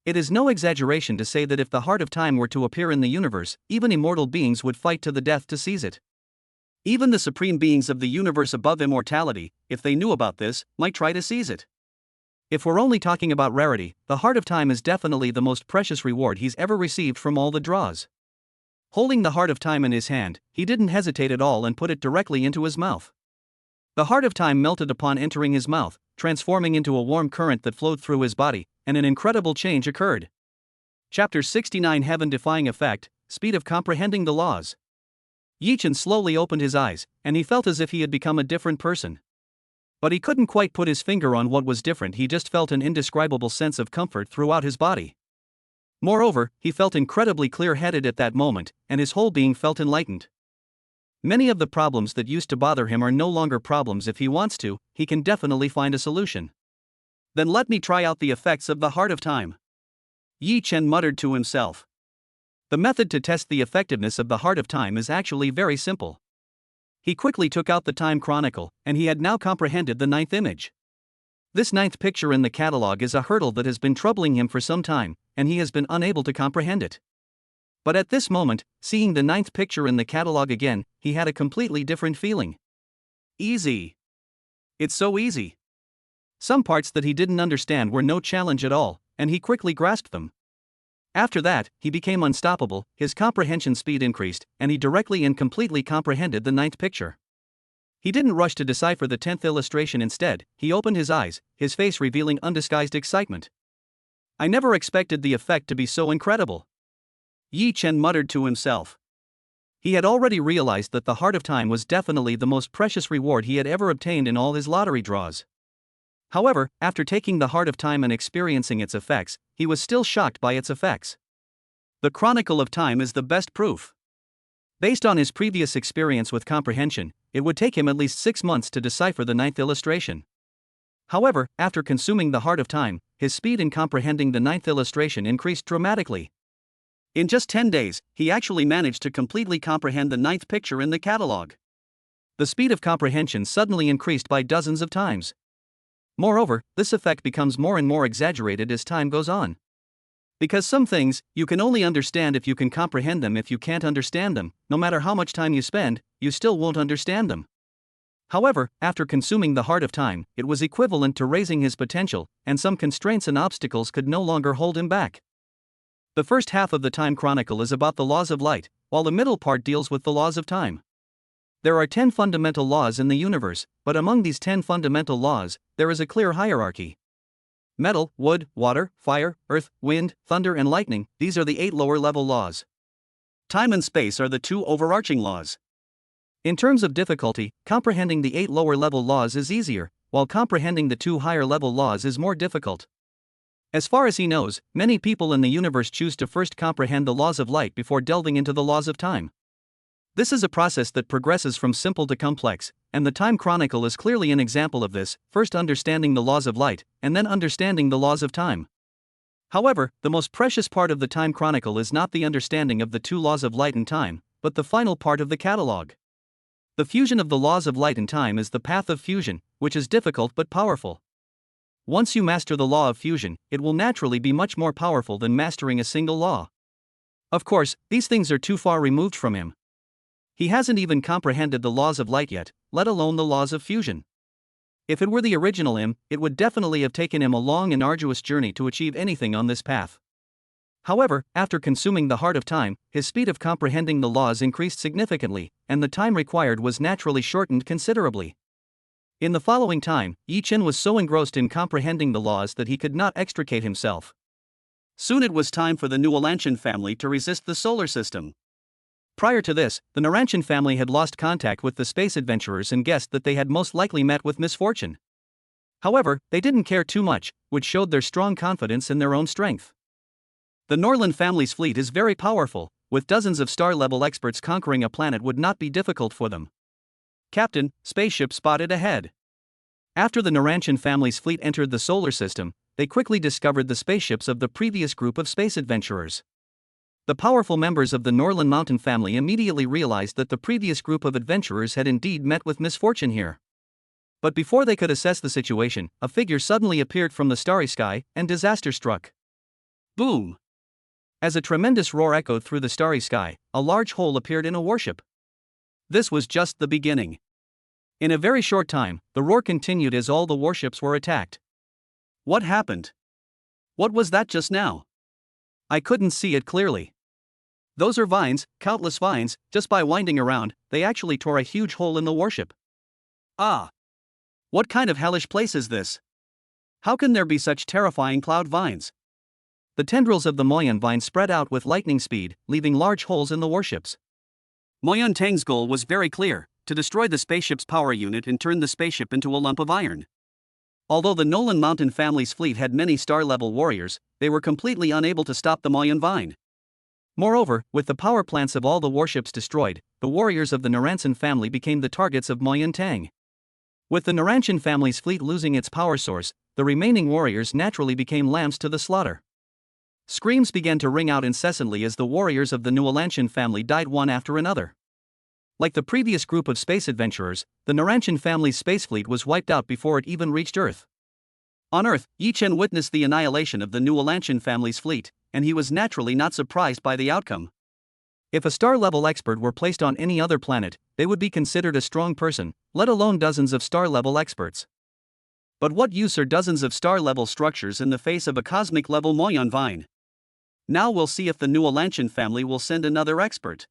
It is no exaggeration to say that if the heart of time were to appear in the universe, even immortal beings would fight to the death to seize it. Even the supreme beings of the universe above immortality, if they knew about this, might try to seize it. If we're only talking about rarity, the heart of time is definitely the most precious reward he's ever received from all the draws. Holding the heart of time in his hand, he didn't hesitate at all and put it directly into his mouth. The heart of time melted upon entering his mouth, transforming into a warm current that flowed through his body, and an incredible change occurred. Chapter 69 Heaven-Defying Effect, Speed of Comprehending the Laws. Yi Chen slowly opened his eyes, and he felt as if he had become a different person. But he couldn't quite put his finger on what was different. He just felt an indescribable sense of comfort throughout his body. Moreover, he felt incredibly clear-headed at that moment, and his whole being felt enlightened. Many of the problems that used to bother him are no longer problems. If he wants to, he can definitely find a solution. Then let me try out the effects of the heart of time. Yi Chen muttered to himself. The method to test the effectiveness of the heart of time is actually very simple. He quickly took out the time chronicle, and he had now comprehended the 9th image. This 9th picture in the catalog is a hurdle that has been troubling him for some time, and he has been unable to comprehend it. But at this moment, seeing the 9th picture in the catalog again, he had a completely different feeling. Easy. It's so easy. Some parts that he didn't understand were no challenge at all, and he quickly grasped them. After that, he became unstoppable, his comprehension speed increased, and he directly and completely comprehended the 9th picture. He didn't rush to decipher the 10th illustration. Instead, he opened his eyes, his face revealing undisguised excitement. I never expected the effect to be so incredible. Yi Chen muttered to himself. He had already realized that the heart of time was definitely the most precious reward he had ever obtained in all his lottery draws. However, after taking the heart of time and experiencing its effects, he was still shocked by its effects. The Chronicle of Time is the best proof. Based on his previous experience with comprehension, it would take him at least 6 months to decipher the 9th illustration. However, after consuming the heart of time, his speed in comprehending the 9th illustration increased dramatically. In just 10 days, he actually managed to completely comprehend the 9th picture in the catalog. The speed of comprehension suddenly increased by dozens of times. Moreover, this effect becomes more and more exaggerated as time goes on. Because some things, you can only understand if you can comprehend them. If you can't understand them, no matter how much time you spend, you still won't understand them. However, after consuming the heart of time, it was equivalent to raising his potential, and some constraints and obstacles could no longer hold him back. The first half of the Time Chronicle is about the laws of light, while the middle part deals with the laws of time. There are 10 fundamental laws in the universe, but among these 10 fundamental laws, there is a clear hierarchy. Metal, wood, water, fire, earth, wind, thunder and lightning, these are the 8 lower-level laws. Time and space are the 2 overarching laws. In terms of difficulty, comprehending the 8 lower-level laws is easier, while comprehending the 2 higher-level laws is more difficult. As far as he knows, many people in the universe choose to first comprehend the laws of light before delving into the laws of time. This is a process that progresses from simple to complex, and the Time Chronicle is clearly an example of this, first understanding the laws of light, and then understanding the laws of time. However, the most precious part of the Time Chronicle is not the understanding of the 2 laws of light and time, but the final part of the catalog. The fusion of the laws of light and time is the path of fusion, which is difficult but powerful. Once you master the law of fusion, it will naturally be much more powerful than mastering a single law. Of course, these things are too far removed from him. He hasn't even comprehended the laws of light yet, let alone the laws of fusion. If it were the original him, it would definitely have taken him a long and arduous journey to achieve anything on this path. However, after consuming the heart of time, his speed of comprehending the laws increased significantly, and the time required was naturally shortened considerably. In the following time, Yi Chen was so engrossed in comprehending the laws that he could not extricate himself. Soon it was time for the Nualanshan family to resist the solar system. Prior to this, the Naranchan family had lost contact with the space adventurers and guessed that they had most likely met with misfortune. However, they didn't care too much, which showed their strong confidence in their own strength. The Norland family's fleet is very powerful, with dozens of star-level experts conquering a planet would not be difficult for them. Captain, spaceship spotted ahead. After the Naranchan family's fleet entered the solar system, they quickly discovered the spaceships of the previous group of space adventurers. The powerful members of the Norland Mountain family immediately realized that the previous group of adventurers had indeed met with misfortune here. But before they could assess the situation, a figure suddenly appeared from the starry sky, and disaster struck. Boom! As a tremendous roar echoed through the starry sky, a large hole appeared in a warship. This was just the beginning. In a very short time, the roar continued as all the warships were attacked. What happened? What was that just now? I couldn't see it clearly. Those are vines, countless vines. Just by winding around, they actually tore a huge hole in the warship. Ah! What kind of hellish place is this? How can there be such terrifying cloud vines? The tendrils of the Moyan vine spread out with lightning speed, leaving large holes in the warships. Moyan Tang's goal was very clear: to destroy the spaceship's power unit and turn the spaceship into a lump of iron. Although the Nolan Mountain family's fleet had many star-level warriors, they were completely unable to stop the Moyan vine. Moreover, with the power plants of all the warships destroyed, the warriors of the Naranchan family became the targets of Moyan Tang. With the Naranchan family's fleet losing its power source, the remaining warriors naturally became lambs to the slaughter. Screams began to ring out incessantly as the warriors of the Nualanshan family died one after another. Like the previous group of space adventurers, the Naranchan family's space fleet was wiped out before it even reached Earth. On Earth, Yi Chen witnessed the annihilation of the Nualanshan family's fleet, and he was naturally not surprised by the outcome. If a star-level expert were placed on any other planet, they would be considered a strong person, let alone dozens of star-level experts. But what use are dozens of star-level structures in the face of a cosmic-level Moyan vine? Now we'll see if the Nualanshan family will send another expert.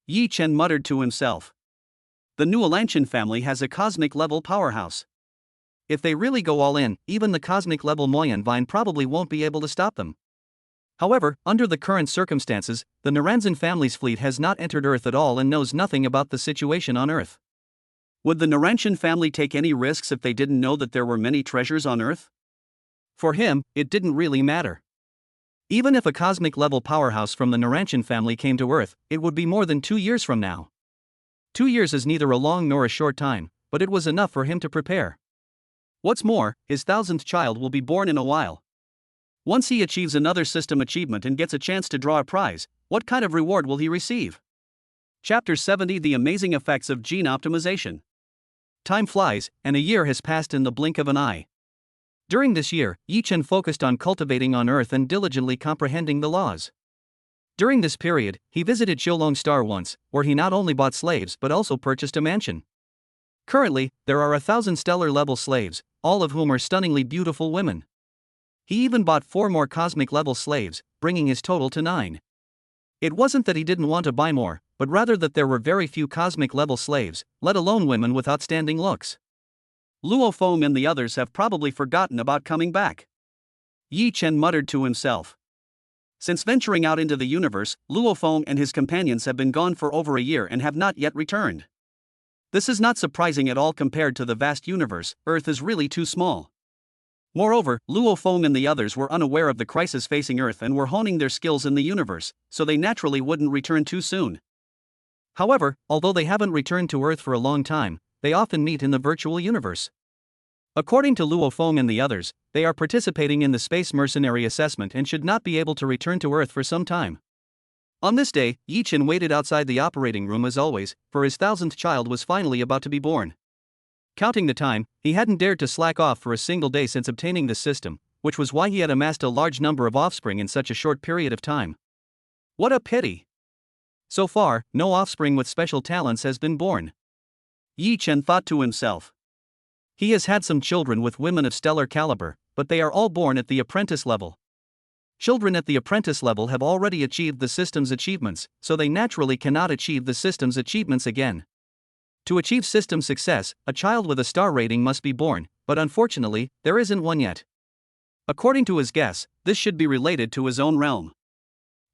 Yi Chen muttered to himself. The Nualanshan family has a cosmic-level powerhouse. If they really go all in, even the cosmic-level Moyan vine probably won't be able to stop them. However, under the current circumstances, the Naranchan family's fleet has not entered Earth at all and knows nothing about the situation on Earth. Would the Naranchan family take any risks if they didn't know that there were many treasures on Earth? For him, it didn't really matter. Even if a cosmic-level powerhouse from the Naranchan family came to Earth, it would be more than 2 years from now. 2 years is neither a long nor a short time, but it was enough for him to prepare. What's more, his 1000th child will be born in a while. Once he achieves another system achievement and gets a chance to draw a prize, what kind of reward will he receive? Chapter 70: The Amazing Effects of Gene Optimization. Time flies, and a year has passed in the blink of an eye. During this year, Yi Chen focused on cultivating on Earth and diligently comprehending the laws. During this period, he visited Shilong Star once, where he not only bought slaves but also purchased a mansion. Currently, there are 1,000 stellar-level slaves, all of whom are stunningly beautiful women. He even bought 4 more cosmic-level slaves, bringing his total to 9. It wasn't that he didn't want to buy more, but rather that there were very few cosmic-level slaves, let alone women with outstanding looks. Luo Feng and the others have probably forgotten about coming back. Yi Chen muttered to himself. Since venturing out into the universe, Luo Feng and his companions have been gone for over a year and have not yet returned. This is not surprising at all compared to the vast universe. Earth is really too small. Moreover, Luo Feng and the others were unaware of the crisis facing Earth and were honing their skills in the universe, so they naturally wouldn't return too soon. However, although they haven't returned to Earth for a long time, they often meet in the virtual universe. According to Luo Feng and the others, they are participating in the Space Mercenary Assessment and should not be able to return to Earth for some time. On this day, Yi Chen waited outside the operating room as always, for his 1000th child was finally about to be born. Counting the time, he hadn't dared to slack off for a single day since obtaining this system, which was why he had amassed a large number of offspring in such a short period of time. What a pity. So far, no offspring with special talents has been born. Yi Chen thought to himself. He has had some children with women of stellar caliber, but they are all born at the apprentice level. Children at the apprentice level have already achieved the system's achievements, so they naturally cannot achieve the system's achievements again. To achieve system success, a child with a star rating must be born, but unfortunately, there isn't one yet. According to his guess, this should be related to his own realm.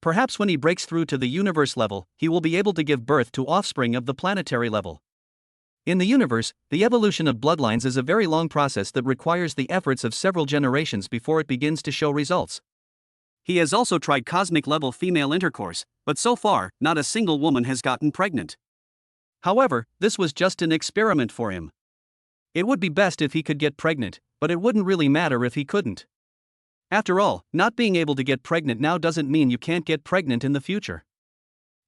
Perhaps when he breaks through to the universe level, he will be able to give birth to offspring of the planetary level. In the universe, the evolution of bloodlines is a very long process that requires the efforts of several generations before it begins to show results. He has also tried cosmic-level female intercourse, but so far, not a single woman has gotten pregnant. However, this was just an experiment for him. It would be best if he could get pregnant, but it wouldn't really matter if he couldn't. After all, not being able to get pregnant now doesn't mean you can't get pregnant in the future.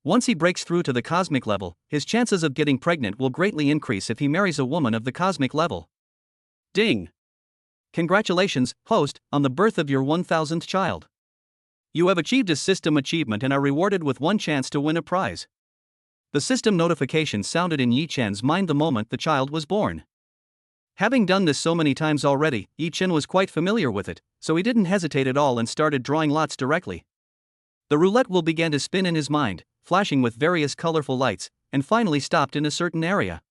Once he breaks through to the cosmic level, his chances of getting pregnant will greatly increase if he marries a woman of the cosmic level. Ding! Congratulations, host, on the birth of your 1000th child. You have achieved a system achievement and are rewarded with one chance to win a prize. The system notification sounded in Yi Chen's mind the moment the child was born. Having done this so many times already, Yi Chen was quite familiar with it, so he didn't hesitate at all and started drawing lots directly. The roulette wheel began to spin in his mind, flashing with various colorful lights, and finally stopped in a certain area.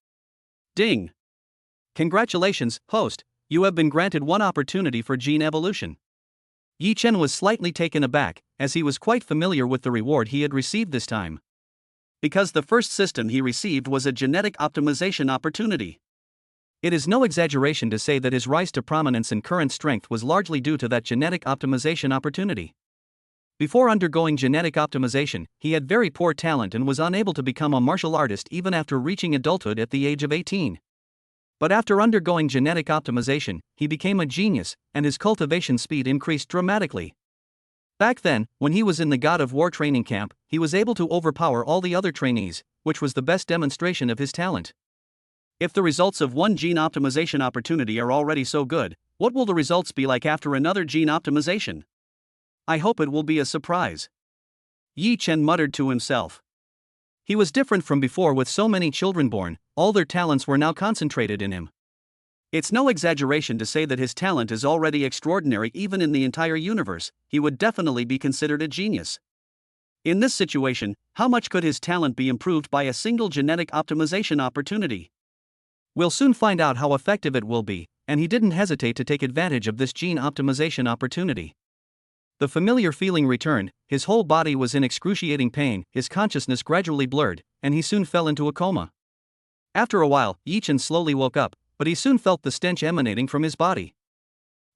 Ding! Congratulations, host, you have been granted one opportunity for gene evolution. Yi Chen was slightly taken aback, as he was quite familiar with the reward he had received this time. Because the first system he received was a genetic optimization opportunity. It is no exaggeration to say that his rise to prominence and current strength was largely due to that genetic optimization opportunity. Before undergoing genetic optimization, he had very poor talent and was unable to become a martial artist even after reaching adulthood at the age of 18. But after undergoing genetic optimization, he became a genius, and his cultivation speed increased dramatically. Back then, when he was in the God of War training camp, he was able to overpower all the other trainees, which was the best demonstration of his talent. If the results of one gene optimization opportunity are already so good, what will the results be like after another gene optimization? I hope it will be a surprise. Yi Chen muttered to himself. He was different from before with so many children born, all their talents were now concentrated in him. It's no exaggeration to say that his talent is already extraordinary even in the entire universe, he would definitely be considered a genius. In this situation, how much could his talent be improved by a single genetic optimization opportunity? We'll soon find out how effective it will be, and he didn't hesitate to take advantage of this gene optimization opportunity. The familiar feeling returned, his whole body was in excruciating pain, his consciousness gradually blurred, and he soon fell into a coma. After a while, Yi Chen slowly woke up, but he soon felt the stench emanating from his body.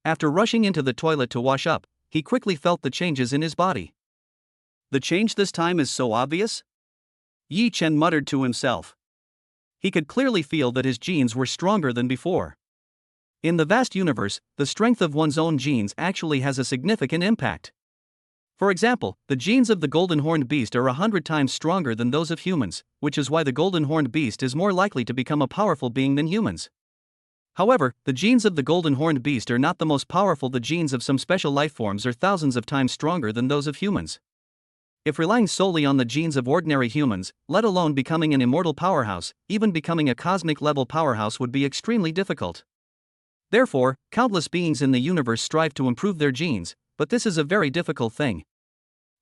After rushing into the toilet to wash up, he quickly felt the changes in his body. The change this time is so obvious? Yi Chen muttered to himself. He could clearly feel that his genes were stronger than before. In the vast universe, the strength of one's own genes actually has a significant impact. For example, the genes of the golden horned beast are 100 times stronger than those of humans, which is why the golden horned beast is more likely to become a powerful being than humans. However, the genes of the golden horned beast are not the most powerful. The genes of some special life forms are thousands of times stronger than those of humans. If relying solely on the genes of ordinary humans, let alone becoming an immortal powerhouse, even becoming a cosmic-level powerhouse would be extremely difficult. Therefore, countless beings in the universe strive to improve their genes, but this is a very difficult thing.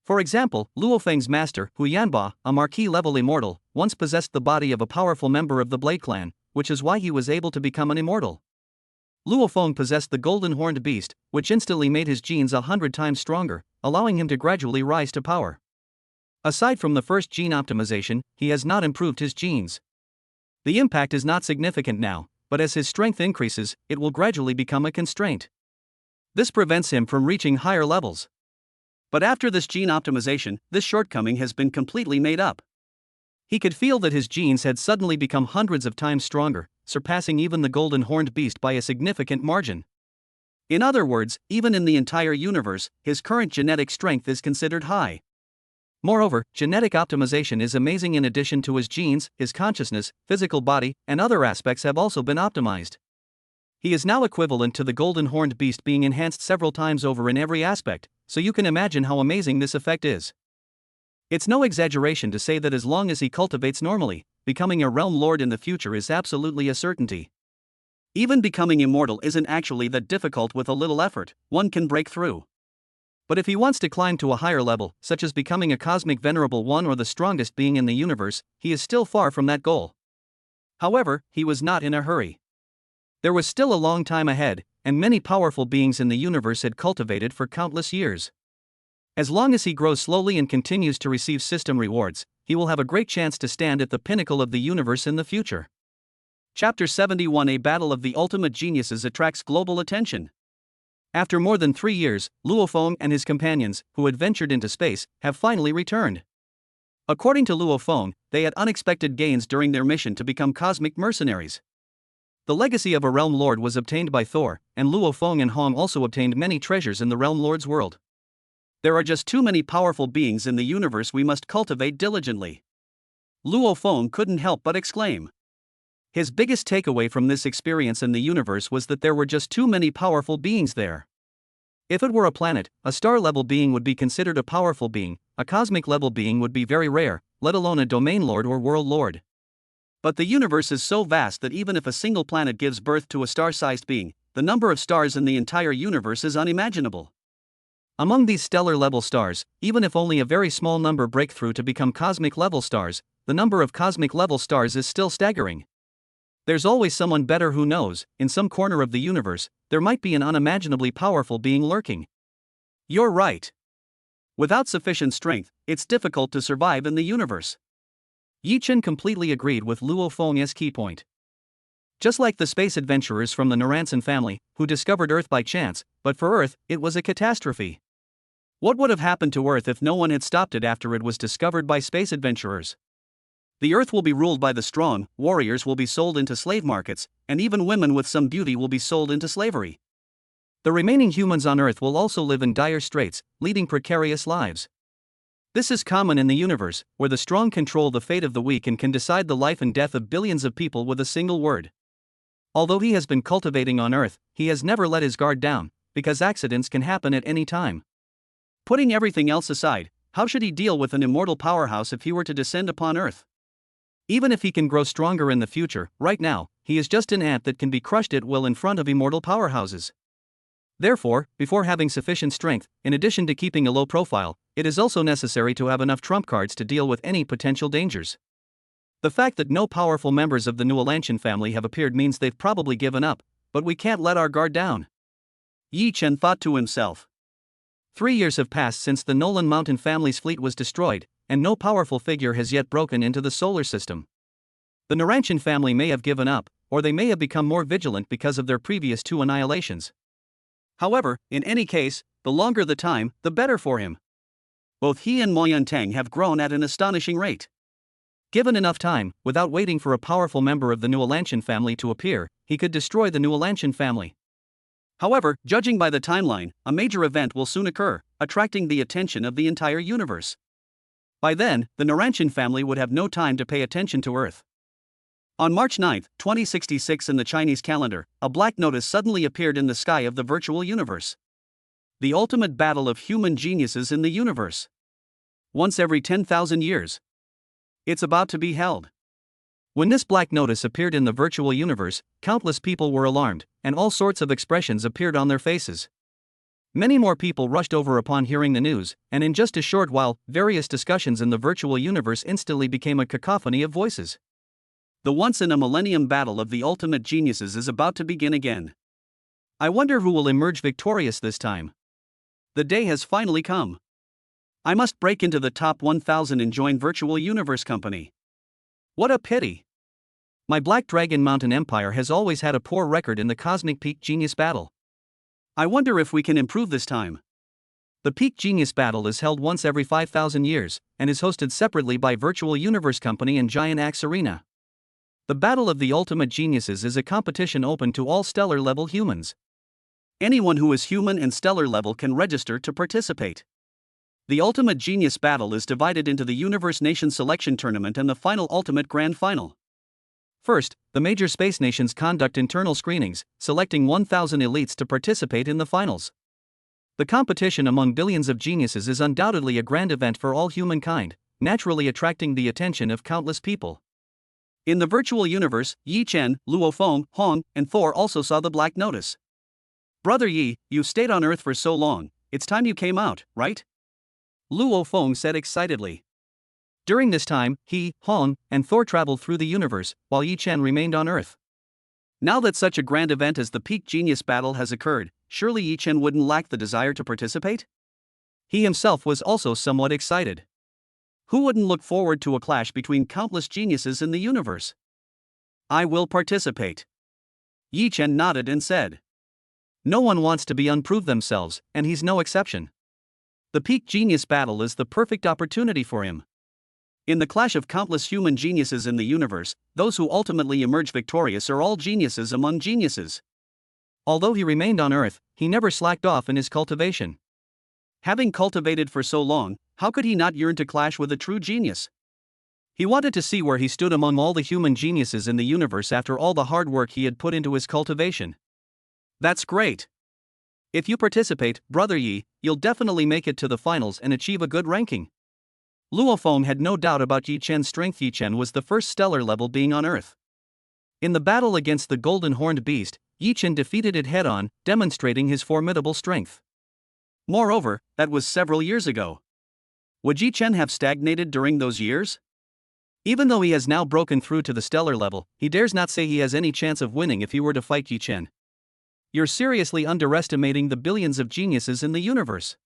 For example, Luo Feng's master, Hu Yanba, a marquis-level immortal, once possessed the body of a powerful member of the Blade Clan, which is why he was able to become an immortal. Luo Feng possessed the golden horned beast, which instantly made his genes 100 times stronger, allowing him to gradually rise to power. Aside from the first gene optimization, he has not improved his genes. The impact is not significant now, but as his strength increases, it will gradually become a constraint. This prevents him from reaching higher levels. But after this gene optimization, this shortcoming has been completely made up. He could feel that his genes had suddenly become hundreds of times stronger, surpassing even the golden horned beast by a significant margin. In other words, even in the entire universe, his current genetic strength is considered high. Moreover, genetic optimization is amazing. In addition to his genes, his consciousness, physical body, and other aspects have also been optimized. He is now equivalent to the golden horned beast, being enhanced several times over in every aspect, so you can imagine how amazing this effect is. It's no exaggeration to say that as long as he cultivates normally, becoming a realm lord in the future is absolutely a certainty. Even becoming immortal isn't actually that difficult. With a little effort, one can break through. But if he wants to climb to a higher level, such as becoming a cosmic venerable one or the strongest being in the universe, he is still far from that goal. However, he was not in a hurry. There was still a long time ahead, and many powerful beings in the universe had cultivated for countless years. As long as he grows slowly and continues to receive system rewards, he will have a great chance to stand at the pinnacle of the universe in the future. Chapter 71: A Battle of the Ultimate Geniuses attracts global attention. After more than 3 years, Luo Feng and his companions, who had ventured into space, have finally returned. According to Luo Feng, they had unexpected gains during their mission to become cosmic mercenaries. The legacy of a realm lord was obtained by Thor, and Luo Feng and Hong also obtained many treasures in the realm lord's world. There are just too many powerful beings in the universe we must cultivate diligently. Luo Feng couldn't help but exclaim. His biggest takeaway from this experience in the universe was that there were just too many powerful beings there. If it were a planet, a star-level being would be considered a powerful being, a cosmic-level being would be very rare, let alone a domain lord or world lord. But the universe is so vast that even if a single planet gives birth to a star-sized being, the number of stars in the entire universe is unimaginable. Among these stellar-level stars, even if only a very small number break through to become cosmic-level stars, the number of cosmic-level stars is still staggering. There's always someone better who knows. In some corner of the universe, there might be an unimaginably powerful being lurking. You're right. Without sufficient strength, it's difficult to survive in the universe. Yi Chen completely agreed with Luo Feng's key point. Just like the space adventurers from the Naranson family, who discovered Earth by chance, but for Earth, it was a catastrophe. What would have happened to Earth if no one had stopped it after it was discovered by space adventurers? The Earth will be ruled by the strong, warriors will be sold into slave markets, and even women with some beauty will be sold into slavery. The remaining humans on Earth will also live in dire straits, leading precarious lives. This is common in the universe, where the strong control the fate of the weak and can decide the life and death of billions of people with a single word. Although he has been cultivating on Earth, he has never let his guard down, because accidents can happen at any time. Putting everything else aside, how should he deal with an immortal powerhouse if he were to descend upon Earth? Even if he can grow stronger in the future, right now, he is just an ant that can be crushed at will in front of immortal powerhouses. Therefore, before having sufficient strength, in addition to keeping a low profile, it is also necessary to have enough trump cards to deal with any potential dangers. The fact that no powerful members of the Nualanshan family have appeared means they've probably given up, but we can't let our guard down. Yi Chen thought to himself. 3 years have passed since the Nolan Mountain family's fleet was destroyed, and no powerful figure has yet broken into the solar system. The Naranson family may have given up, or they may have become more vigilant because of their previous 2 annihilations. However, in any case, the longer the time, the better for him. Both he and Mo Yuntang have grown at an astonishing rate. Given enough time, without waiting for a powerful member of the Nualanshan family to appear, he could destroy the Nualanshan family. However, judging by the timeline, a major event will soon occur, attracting the attention of the entire universe. By then, the Naranson family would have no time to pay attention to Earth. On March 9, 2066 in the Chinese calendar, a black notice suddenly appeared in the sky of the virtual universe. The ultimate battle of human geniuses in the universe. Once every 10,000 years. It's about to be held. When this black notice appeared in the virtual universe, countless people were alarmed, and all sorts of expressions appeared on their faces. Many more people rushed over upon hearing the news, and in just a short while, various discussions in the virtual universe instantly became a cacophony of voices. The once-in-a-millennium battle of the ultimate geniuses is about to begin again. I wonder who will emerge victorious this time. The day has finally come. I must break into the top 1,000 and join Virtual Universe Company. What a pity. My Black Dragon Mountain Empire has always had a poor record in the Cosmic Peak Genius Battle. I wonder if we can improve this time. The Peak Genius Battle is held once every 5,000 years, and is hosted separately by Virtual Universe Company and Giant Axe Arena. The Battle of the Ultimate Geniuses is a competition open to all stellar-level humans. Anyone who is human and stellar level can register to participate. The Ultimate Genius Battle is divided into the Universe Nation Selection Tournament and the final Ultimate Grand Final. First, the major space nations conduct internal screenings, selecting 1,000 elites to participate in the finals. The competition among billions of geniuses is undoubtedly a grand event for all humankind, naturally attracting the attention of countless people. In the virtual universe, Yi Chen, Luo Feng, Hong, and Thor also saw the Black Notice. "Brother Yi, you've stayed on Earth for so long, it's time you came out, right?" Luo Feng said excitedly. During this time, he, Hong, and Thor traveled through the universe, while Yi Chen remained on Earth. Now that such a grand event as the Peak Genius Battle has occurred, surely Yi Chen wouldn't lack the desire to participate? He himself was also somewhat excited. Who wouldn't look forward to a clash between countless geniuses in the universe? "I will participate." Yi Chen nodded and said. No one wants to be unproved themselves, and he's no exception. The Peak Genius Battle is the perfect opportunity for him. In the clash of countless human geniuses in the universe, those who ultimately emerge victorious are all geniuses among geniuses. Although he remained on Earth, he never slacked off in his cultivation. Having cultivated for so long, how could he not yearn to clash with a true genius? He wanted to see where he stood among all the human geniuses in the universe after all the hard work he had put into his cultivation. That's great. If you participate, Brother Yi, you'll definitely make it to the finals and achieve a good ranking. Luo Feng had no doubt about Yi Chen's strength. Yi Chen was the first stellar level being on Earth. In the battle against the golden horned beast, Yi Chen defeated it head-on, demonstrating his formidable strength. Moreover, that was several years ago. Would Yi Chen have stagnated during those years? Even though he has now broken through to the stellar level, he dares not say he has any chance of winning if he were to fight Yi Chen. You're seriously underestimating the billions of geniuses in the universe,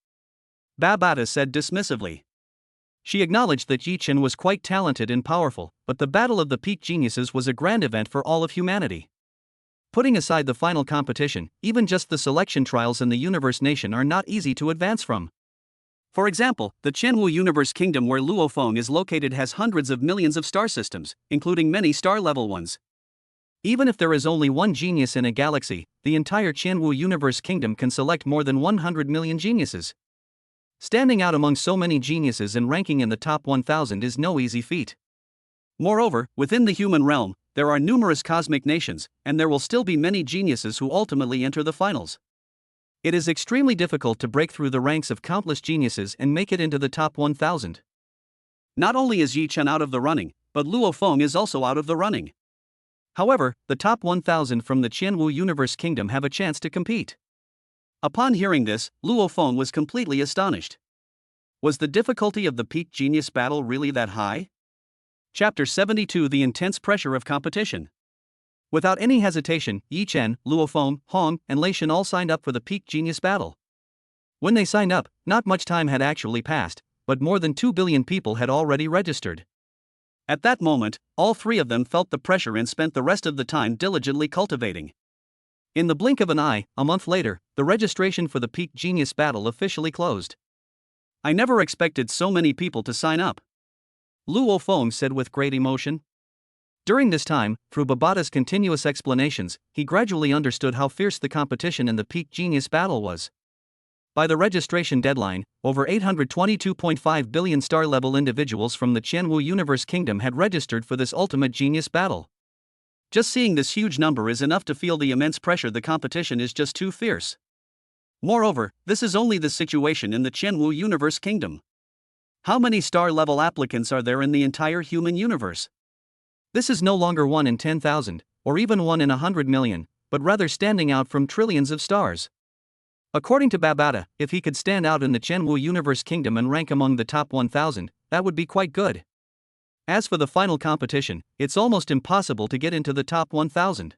Babata said dismissively. She acknowledged that Yi Chen was quite talented and powerful, but the battle of the peak geniuses was a grand event for all of humanity. Putting aside the final competition, even just the selection trials in the Universe Nation are not easy to advance from. For example, the Qianwu Universe Kingdom where Luo Feng is located has hundreds of millions of star systems, including many star-level ones. Even if there is only one genius in a galaxy, the entire Qianwu Universe Kingdom can select more than 100 million geniuses. Standing out among so many geniuses and ranking in the top 1,000 is no easy feat. Moreover, within the human realm, there are numerous cosmic nations, and there will still be many geniuses who ultimately enter the finals. It is extremely difficult to break through the ranks of countless geniuses and make it into the top 1,000. Not only is Yi Chen out of the running, but Luo Feng is also out of the running. However, the top 1,000 from the Qianwu Universe Kingdom have a chance to compete. Upon hearing this, Luo Feng was completely astonished. Was the difficulty of the Peak Genius Battle really that high? Chapter 72: The Intense Pressure of Competition. Without any hesitation, Yi Chen, Luo Feng, Hong, and Lei Shen all signed up for the Peak Genius Battle. When they signed up, not much time had actually passed, but more than 2 billion people had already registered. At that moment, all three of them felt the pressure and spent the rest of the time diligently cultivating. In the blink of an eye, a month later, the registration for the Peak Genius Battle officially closed. I never expected so many people to sign up, Luo Feng said with great emotion. During this time, through Babata's continuous explanations, he gradually understood how fierce the competition in the Peak Genius Battle was. By the registration deadline, over 822.5 billion star-level individuals from the Qianwu Universe Kingdom had registered for this ultimate genius battle. Just seeing this huge number is enough to feel the immense pressure. The competition is just too fierce. Moreover, this is only the situation in the Qianwu Universe Kingdom. How many star-level applicants are there in the entire human universe? This is no longer 1 in 10,000, or even 1 in 100 million, but rather standing out from trillions of stars. According to Babata, if he could stand out in the Qianwu Universe Kingdom and rank among the top 1,000, that would be quite good. As for the final competition, it's almost impossible to get into the top 1,000.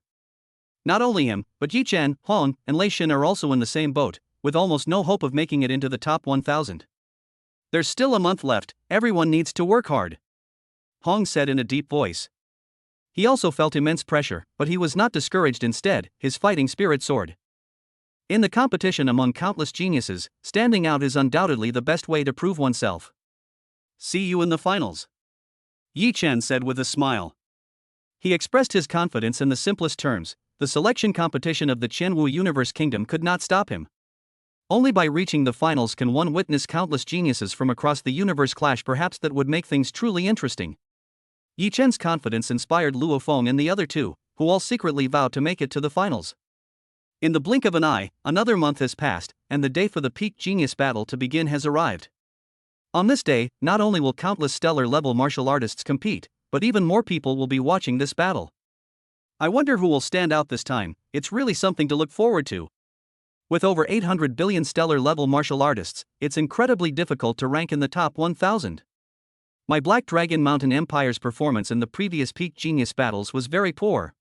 Not only him, but Yi Chen, Hong, and Lei Shen are also in the same boat, with almost no hope of making it into the top 1,000. There's still a month left, everyone needs to work hard, Hong said in a deep voice. He also felt immense pressure, but he was not discouraged. Instead, his fighting spirit soared. In the competition among countless geniuses, standing out is undoubtedly the best way to prove oneself. See you in the finals, Yi Chen said with a smile. He expressed his confidence in the simplest terms. The selection competition of the Qianwu Universe Kingdom could not stop him. Only by reaching the finals can one witness countless geniuses from across the universe clash. Perhaps that would make things truly interesting. Yi Chen's confidence inspired Luo Feng and the other two, who all secretly vowed to make it to the finals. In the blink of an eye, another month has passed, and the day for the peak genius battle to begin has arrived. On this day, not only will countless stellar-level martial artists compete, but even more people will be watching this battle. I wonder who will stand out this time. It's really something to look forward to. With over 800 billion stellar-level martial artists, it's incredibly difficult to rank in the top 1,000. My Black Dragon Mountain Empire's performance in the previous peak genius battles was very poor.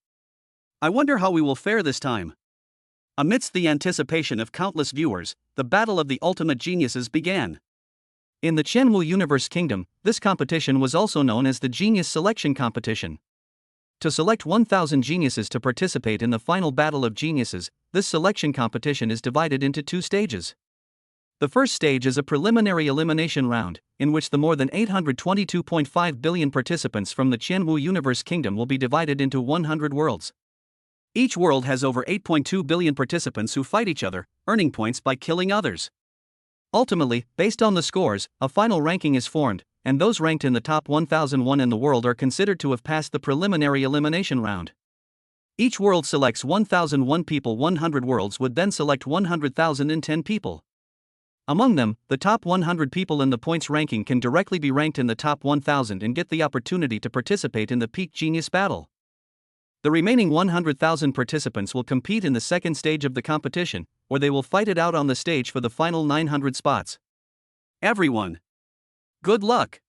I wonder how we will fare this time. Amidst the anticipation of countless viewers, the battle of the ultimate geniuses began. In the Qianwu Universe Kingdom, this competition was also known as the Genius Selection Competition. To select 1,000 geniuses to participate in the final battle of geniuses, this selection competition is divided into two stages. The first stage is a preliminary elimination round, in which the more than 822.5 billion participants from the Qianwu Universe Kingdom will be divided into 100 worlds. Each world has over 8.2 billion participants who fight each other, earning points by killing others. Ultimately, based on the scores, a final ranking is formed, and those ranked in the top 1,001 in the world are considered to have passed the preliminary elimination round. Each world selects 1,001 people. 100 worlds would then select 100,010 people. Among them, the top 100 people in the points ranking can directly be ranked in the top 1,000 and get the opportunity to participate in the peak genius battle. The remaining 100,000 participants will compete in the second stage of the competition, where they will fight it out on the stage for the final 900 spots. Everyone, good luck!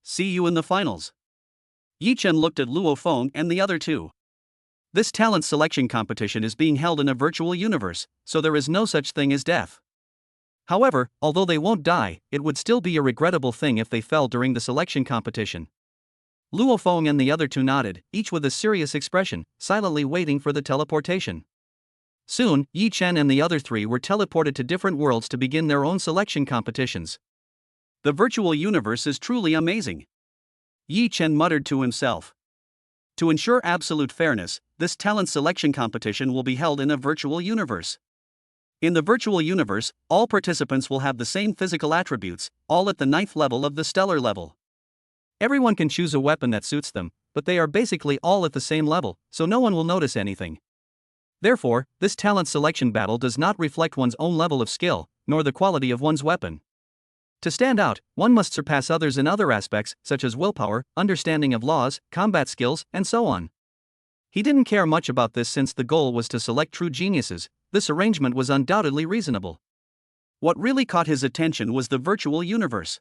See you in the finals. Yi Chen looked at Luo Feng and the other two. This talent selection competition is being held in a virtual universe, so there is no such thing as death. However, although they won't die, it would still be a regrettable thing if they fell during the selection competition. Luo Feng and the other two nodded, each with a serious expression, silently waiting for the teleportation. Soon, Yi Chen and the other three were teleported to different worlds to begin their own selection competitions. The virtual universe is truly amazing. Yi Chen muttered to himself. To ensure absolute fairness, this talent selection competition will be held in a virtual universe. In the virtual universe, all participants will have the same physical attributes, all at the 9th level of the stellar level. Everyone can choose a weapon that suits them, but they are basically all at the same level, so no one will notice anything. Therefore, this talent selection battle does not reflect one's own level of skill, nor the quality of one's weapon. To stand out, one must surpass others in other aspects, such as willpower, understanding of laws, combat skills, and so on. He didn't care much about this since the goal was to select true geniuses. This arrangement was undoubtedly reasonable. What really caught his attention was the virtual universe.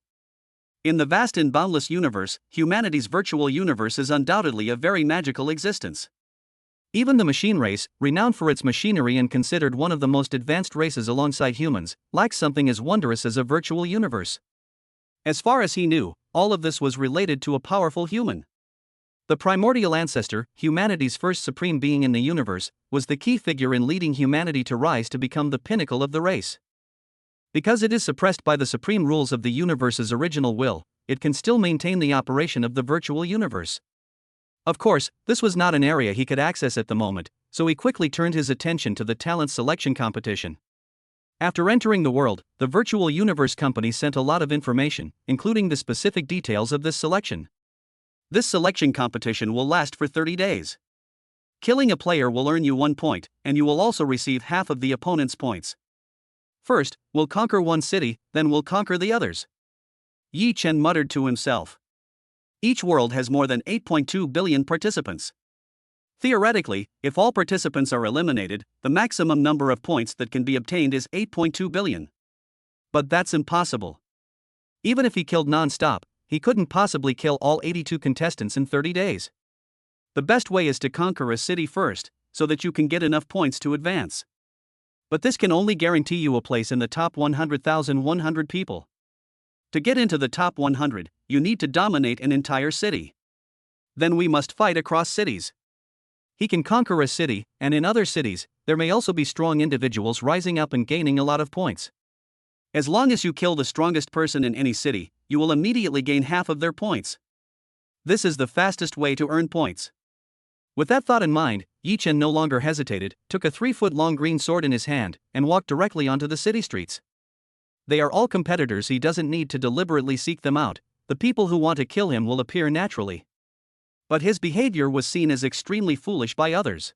In the vast and boundless universe, humanity's virtual universe is undoubtedly a very magical existence. Even the machine race, renowned for its machinery and considered one of the most advanced races alongside humans, lacks something as wondrous as a virtual universe. As far as he knew, all of this was related to a powerful human. The primordial ancestor, humanity's first supreme being in the universe, was the key figure in leading humanity to rise to become the pinnacle of the race. Because it is suppressed by the supreme rules of the universe's original will, it can still maintain the operation of the virtual universe. Of course, this was not an area he could access at the moment, so he quickly turned his attention to the talent selection competition. After entering the world, the virtual universe company sent a lot of information, including the specific details of this selection. This selection competition will last for 30 days. Killing a player will earn you 1 point, and you will also receive half of the opponent's points. First, we'll conquer one city, then we'll conquer the others. Yi Chen muttered to himself. Each world has more than 8.2 billion participants. Theoretically, if all participants are eliminated, the maximum number of points that can be obtained is 8.2 billion. But that's impossible. Even if he killed non-stop, he couldn't possibly kill all 82 contestants in 30 days. The best way is to conquer a city first, so that you can get enough points to advance. But this can only guarantee you a place in the top 100,100 people. To get into the top 100, you need to dominate an entire city. Then we must fight across cities. He can conquer a city, and in other cities, there may also be strong individuals rising up and gaining a lot of points. As long as you kill the strongest person in any city, you will immediately gain half of their points. This is the fastest way to earn points. With that thought in mind, Yi Chen no longer hesitated, took a 3-foot-long green sword in his hand, and walked directly onto the city streets. They are all competitors. He doesn't need to deliberately seek them out. The people who want to kill him will appear naturally. But his behavior was seen as extremely foolish by others.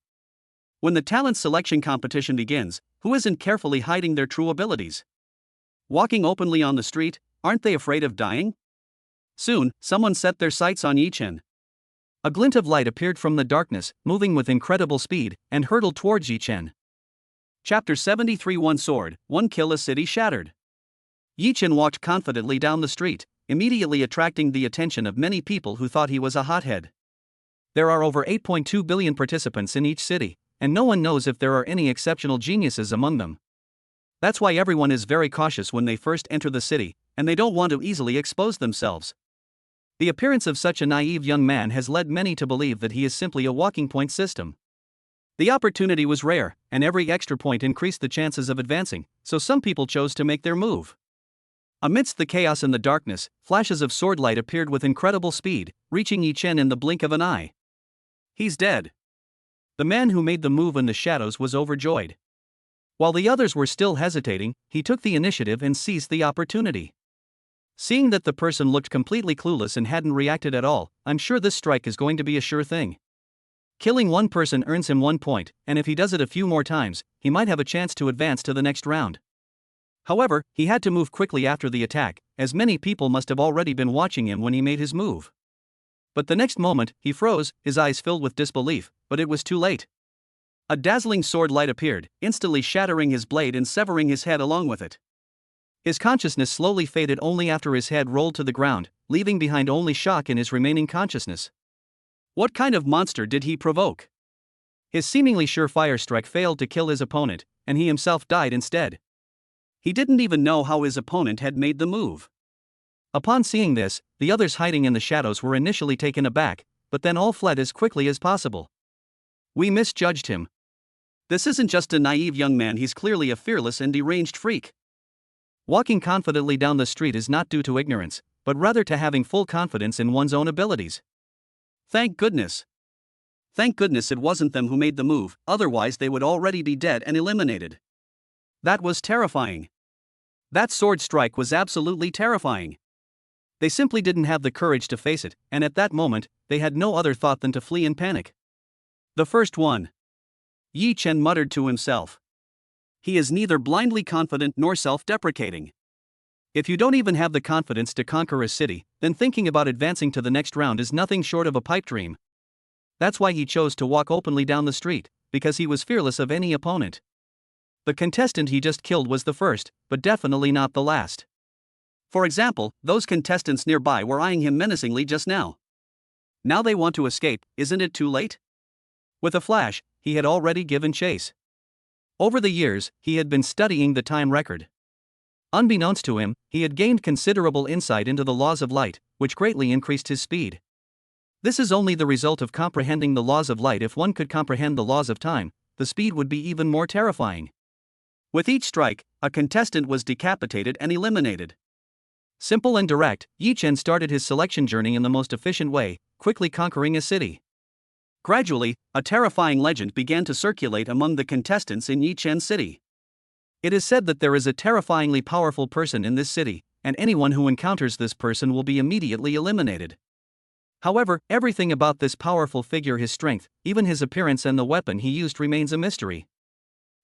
When the talent selection competition begins, who isn't carefully hiding their true abilities? Walking openly on the street, aren't they afraid of dying? Soon, someone set their sights on Yi Chen. A glint of light appeared from the darkness, moving with incredible speed, and hurtled towards Yi Chen. Chapter 73. One sword, one kill, a city shattered. Yi Chen walked confidently down the street, immediately attracting the attention of many people who thought he was a hothead. There are over 8.2 billion participants in each city, and no one knows if there are any exceptional geniuses among them. That's why everyone is very cautious when they first enter the city, and they don't want to easily expose themselves. The appearance of such a naive young man has led many to believe that he is simply a walking point system. The opportunity was rare, and every extra point increased the chances of advancing, so some people chose to make their move. Amidst the chaos and the darkness, flashes of sword light appeared with incredible speed, reaching Yi Chen in the blink of an eye. He's dead. The man who made the move in the shadows was overjoyed. While the others were still hesitating, he took the initiative and seized the opportunity. Seeing that the person looked completely clueless and hadn't reacted at all, I'm sure this strike is going to be a sure thing. Killing one person earns him 1 point, and if he does it a few more times, he might have a chance to advance to the next round. However, he had to move quickly after the attack, as many people must have already been watching him when he made his move. But the next moment, he froze, his eyes filled with disbelief, but it was too late. A dazzling sword light appeared, instantly shattering his blade and severing his head along with it. His consciousness slowly faded only after his head rolled to the ground, leaving behind only shock in his remaining consciousness. What kind of monster did he provoke? His seemingly surefire strike failed to kill his opponent, and he himself died instead. He didn't even know how his opponent had made the move. Upon seeing this, the others hiding in the shadows were initially taken aback, but then all fled as quickly as possible. We misjudged him. This isn't just a naive young man, he's clearly a fearless and deranged freak. Walking confidently down the street is not due to ignorance, but rather to having full confidence in one's own abilities. Thank goodness. Thank goodness it wasn't them who made the move, otherwise they would already be dead and eliminated. That was terrifying. That sword strike was absolutely terrifying. They simply didn't have the courage to face it, and at that moment, they had no other thought than to flee in panic. The first one. Yi Chen muttered to himself. He is neither blindly confident nor self-deprecating. If you don't even have the confidence to conquer a city, then thinking about advancing to the next round is nothing short of a pipe dream. That's why he chose to walk openly down the street, because he was fearless of any opponent. The contestant he just killed was the first, but definitely not the last. For example, those contestants nearby were eyeing him menacingly just now. Now they want to escape, isn't it too late? With a flash, he had already given chase. Over the years, he had been studying the time record. Unbeknownst to him, he had gained considerable insight into the laws of light, which greatly increased his speed. This is only the result of comprehending the laws of light. If one could comprehend the laws of time, the speed would be even more terrifying. With each strike, a contestant was decapitated and eliminated. Simple and direct, Yi Chen started his selection journey in the most efficient way, quickly conquering a city. Gradually, a terrifying legend began to circulate among the contestants in Yi Chen City. It is said that there is a terrifyingly powerful person in this city, and anyone who encounters this person will be immediately eliminated. However, everything about this powerful figure, his strength, even his appearance and the weapon he used, remains a mystery.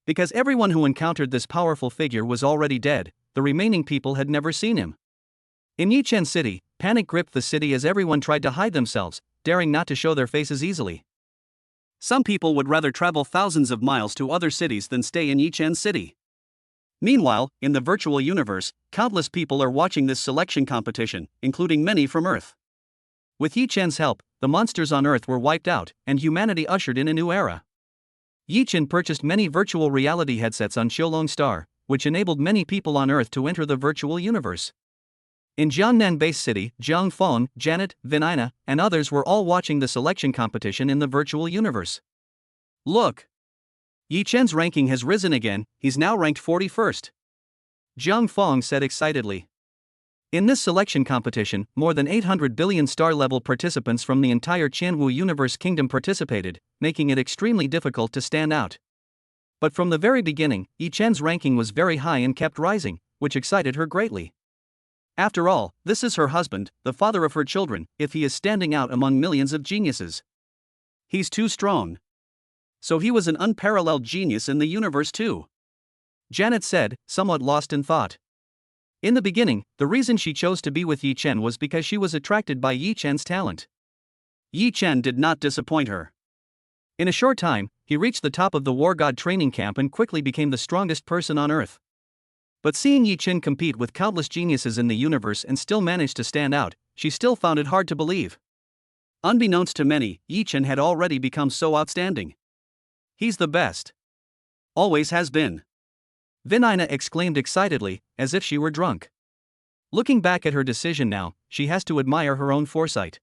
Because everyone who encountered this powerful figure was already dead, the remaining people had never seen him. In Yi Chen City, panic gripped the city as everyone tried to hide themselves, daring not to show their faces easily. Some people would rather travel thousands of miles to other cities than stay in Yi Chen City. Meanwhile, in the virtual universe, countless people are watching this selection competition, including many from Earth. With Yi Chen's help, the monsters on Earth were wiped out, and humanity ushered in a new era. Yi Chen purchased many virtual reality headsets on Xiaolong Star, which enabled many people on Earth to enter the virtual universe. In Jiangnan Base City, Jiang Feng, Janet, Vinina, and others were all watching the selection competition in the virtual universe. Look! Yi Chen's ranking has risen again, he's now ranked 41st. Jiang Feng said excitedly. In this selection competition, more than 800 billion star-level participants from the entire Qianwu Universe Kingdom participated, making it extremely difficult to stand out. But from the very beginning, Yi Chen's ranking was very high and kept rising, which excited her greatly. After all, this is her husband, the father of her children, if he is standing out among millions of geniuses. He's too strong. So he was an unparalleled genius in the universe too. Janet said, somewhat lost in thought. In the beginning, the reason she chose to be with Yi Chen was because she was attracted by Yi Chen's talent. Yi Chen did not disappoint her. In a short time, he reached the top of the War God training camp and quickly became the strongest person on Earth. But seeing Yi Chen compete with countless geniuses in the universe and still manage to stand out, she still found it hard to believe. Unbeknownst to many, Yi Chen had already become so outstanding. He's the best. Always has been. Vinina exclaimed excitedly, as if she were drunk. Looking back at her decision now, she has to admire her own foresight.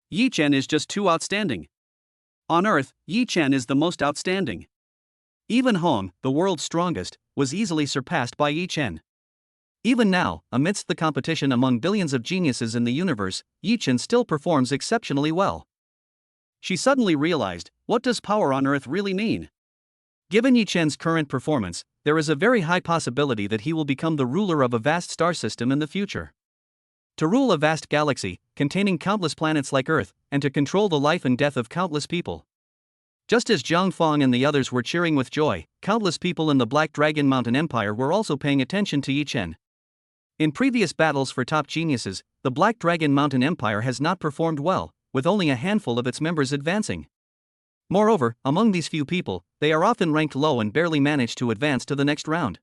Yi Chen is just too outstanding. On Earth, Yi Chen is the most outstanding. Even Hong, the world's strongest, was easily surpassed by Yi Chen. Even now, amidst the competition among billions of geniuses in the universe, Yi Chen still performs exceptionally well. She suddenly realized, what does power on Earth really mean? Given Yi Chen's current performance, there is a very high possibility that he will become the ruler of a vast star system in the future. To rule a vast galaxy, containing countless planets like Earth, and to control the life and death of countless people. Just as Zhang Feng and the others were cheering with joy, countless people in the Black Dragon Mountain Empire were also paying attention to Yi Chen. In previous battles for top geniuses, the Black Dragon Mountain Empire has not performed well, with only a handful of its members advancing. Moreover, among these few people, they are often ranked low and barely manage to advance to the next round.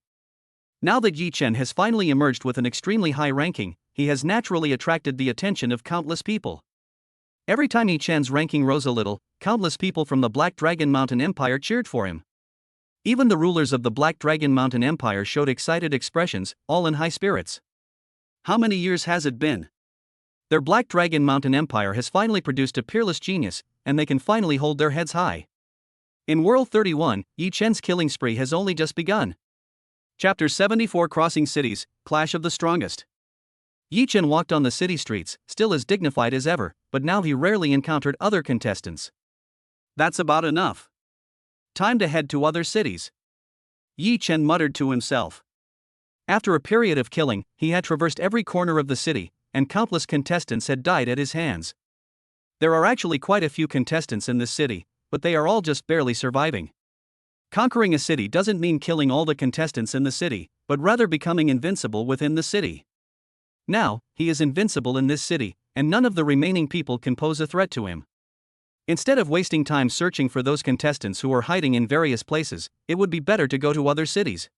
Now that Yi Chen has finally emerged with an extremely high ranking, he has naturally attracted the attention of countless people. Every time Yi Chen's ranking rose a little, countless people from the Black Dragon Mountain Empire cheered for him. Even the rulers of the Black Dragon Mountain Empire showed excited expressions, all in high spirits. How many years has it been? Their Black Dragon Mountain Empire has finally produced a peerless genius, and they can finally hold their heads high. In World 31, Yi Chen's killing spree has only just begun. Chapter 74 Crossing Cities, Clash of the Strongest. Yi Chen walked on the city streets, still as dignified as ever, but now he rarely encountered other contestants. That's about enough. Time to head to other cities. Yi Chen muttered to himself. After a period of killing, he had traversed every corner of the city, and countless contestants had died at his hands. There are actually quite a few contestants in this city, but they are all just barely surviving. Conquering a city doesn't mean killing all the contestants in the city, but rather becoming invincible within the city. Now, he is invincible in this city, and none of the remaining people can pose a threat to him. Instead of wasting time searching for those contestants who are hiding in various places, it would be better to go to other cities.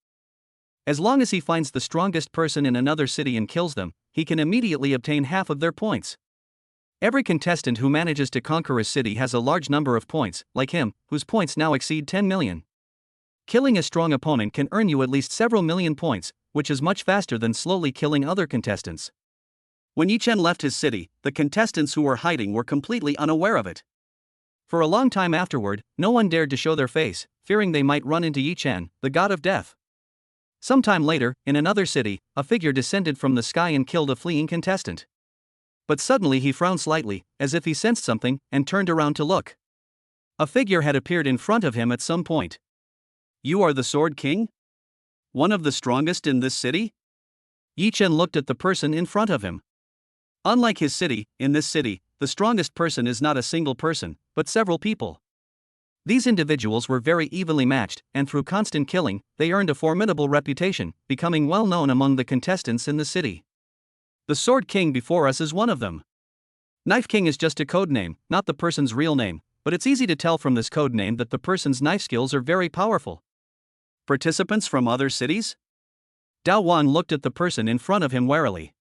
As long as he finds the strongest person in another city and kills them, he can immediately obtain half of their points. Every contestant who manages to conquer a city has a large number of points, like him, whose points now exceed 10 million. Killing a strong opponent can earn you at least several million points, which is much faster than slowly killing other contestants. When Yi Chen left his city, the contestants who were hiding were completely unaware of it. For a long time afterward, no one dared to show their face, fearing they might run into Yi Chen, the god of death. Sometime later, in another city, a figure descended from the sky and killed a fleeing contestant. But suddenly he frowned slightly, as if he sensed something, and turned around to look. A figure had appeared in front of him at some point. You are the Sword King? One of the strongest in this city? Yi Chen looked at the person in front of him. Unlike his city, in this city, the strongest person is not a single person, but several people. These individuals were very evenly matched, and through constant killing, they earned a formidable reputation, becoming well known among the contestants in the city. The Sword King before us is one of them. Knife King is just a code name, not the person's real name, but it's easy to tell from this code name that the person's knife skills are very powerful. Participants from other cities? Dao Wan looked at the person in front of him warily.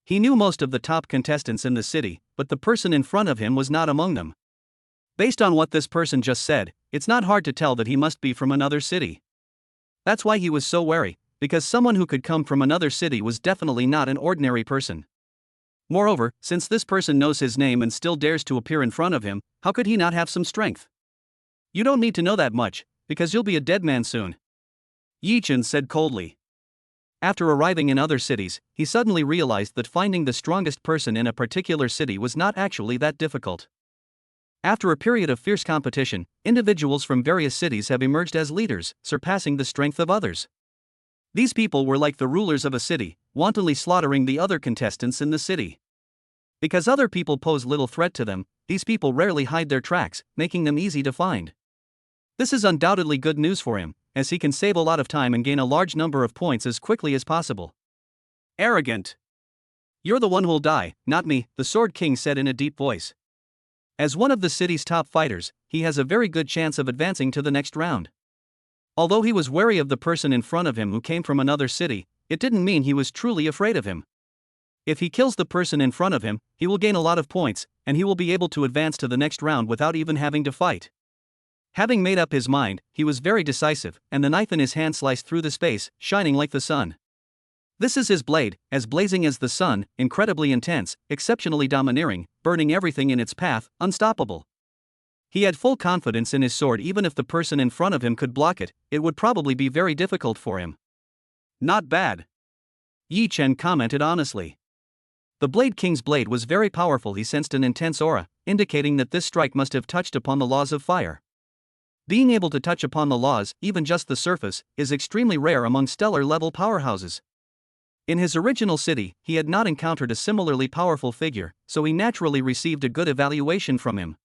He knew most of the top contestants in the city, but the person in front of him was not among them. Based on what this person just said, it's not hard to tell that he must be from another city. That's why he was so wary, because someone who could come from another city was definitely not an ordinary person. Moreover, since this person knows his name and still dares to appear in front of him, how could he not have some strength? You don't need to know that much, because you'll be a dead man soon. Yi Chen said coldly. After arriving in other cities, he suddenly realized that finding the strongest person in a particular city was not actually that difficult. After a period of fierce competition, individuals from various cities have emerged as leaders, surpassing the strength of others. These people were like the rulers of a city, wantonly slaughtering the other contestants in the city. Because other people pose little threat to them, these people rarely hide their tracks, making them easy to find. This is undoubtedly good news for him, as he can save a lot of time and gain a large number of points as quickly as possible. Arrogant. You're the one who'll die, not me, the Sword King said in a deep voice. As one of the city's top fighters, he has a very good chance of advancing to the next round. Although he was wary of the person in front of him who came from another city, it didn't mean he was truly afraid of him. If he kills the person in front of him, he will gain a lot of points, and he will be able to advance to the next round without even having to fight. Having made up his mind, he was very decisive, and the knife in his hand sliced through the space, shining like the sun. This is his blade, as blazing as the sun, incredibly intense, exceptionally domineering, burning everything in its path, unstoppable. He had full confidence in his sword. Even if the person in front of him could block it, it would probably be very difficult for him. Not bad. Yi Chen commented honestly. The Blade King's blade was very powerful. He sensed an intense aura, indicating that this strike must have touched upon the laws of fire. Being able to touch upon the laws, even just the surface, is extremely rare among stellar-level powerhouses. In his original city, he had not encountered a similarly powerful figure, so he naturally received a good evaluation from him.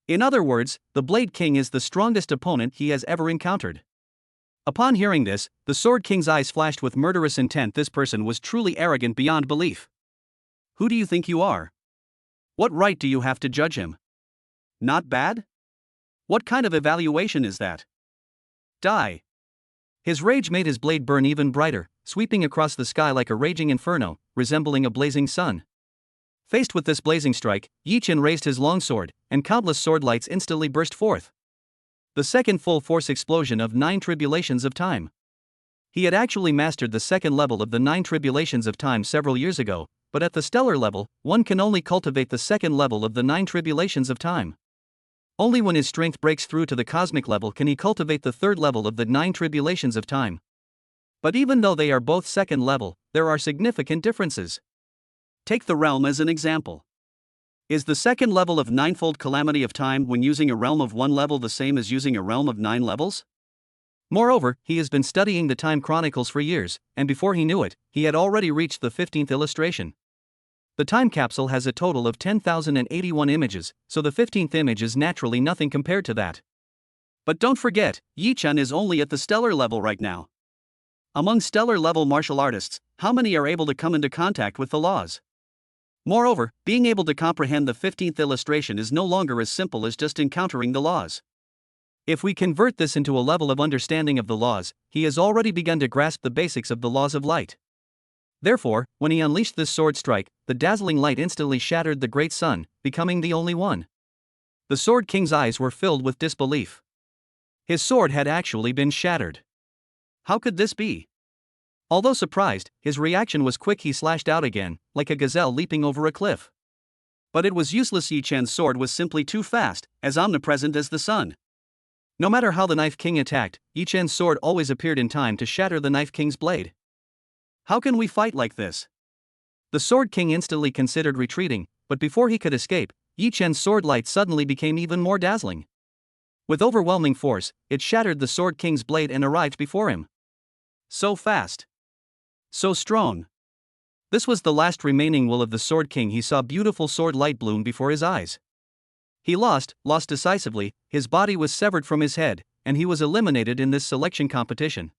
In other words, the Blade King is the strongest opponent he has ever encountered. Upon hearing this, the Sword King's eyes flashed with murderous intent. This person was truly arrogant beyond belief. Who do you think you are? What right do you have to judge him? Not bad? What kind of evaluation is that? Die. His rage made his blade burn even brighter, sweeping across the sky like a raging inferno, resembling a blazing sun. Faced with this blazing strike, Yi Chen raised his longsword, and countless sword lights instantly burst forth. The second full-force explosion of 9 Tribulations of Time. He had actually mastered the second level of the 9 Tribulations of Time several years ago, but at the stellar level, one can only cultivate the second level of the 9 Tribulations of Time. Only when his strength breaks through to the cosmic level can he cultivate the third level of the 9 Tribulations of Time. But even though they are both second level, there are significant differences. Take the realm as an example. Is the second level of Ninefold Calamity of Time when using a realm of 1 level the same as using a realm of 9 levels? Moreover, he has been studying the Time Chronicles for years, and before he knew it, he had already reached the 15th illustration. The time capsule has a total of 10,081 images, so the 15th image is naturally nothing compared to that. But don't forget, Yi Chen is only at the stellar level right now. Among stellar level martial artists, how many are able to come into contact with the laws? Moreover, being able to comprehend the 15th illustration is no longer as simple as just encountering the laws. If we convert this into a level of understanding of the laws, he has already begun to grasp the basics of the laws of light. Therefore, when he unleashed this sword strike, the dazzling light instantly shattered the great sun, becoming the only one. The Sword King's eyes were filled with disbelief. His sword had actually been shattered. How could this be? Although surprised, his reaction was quick. He slashed out again, like a gazelle leaping over a cliff. But it was useless. Yi Chen's sword was simply too fast, as omnipresent as the sun. No matter how the Knife King attacked, Yi Chen's sword always appeared in time to shatter the Knife King's blade. How can we fight like this? The Sword King instantly considered retreating, but before he could escape, Yi Chen's sword light suddenly became even more dazzling. With overwhelming force, it shattered the Sword King's blade and arrived before him. So fast. So strong. This was the last remaining will of the Sword King. He saw beautiful sword light bloom before his eyes. He lost decisively. His body was severed from his head, and he was eliminated in this selection competition.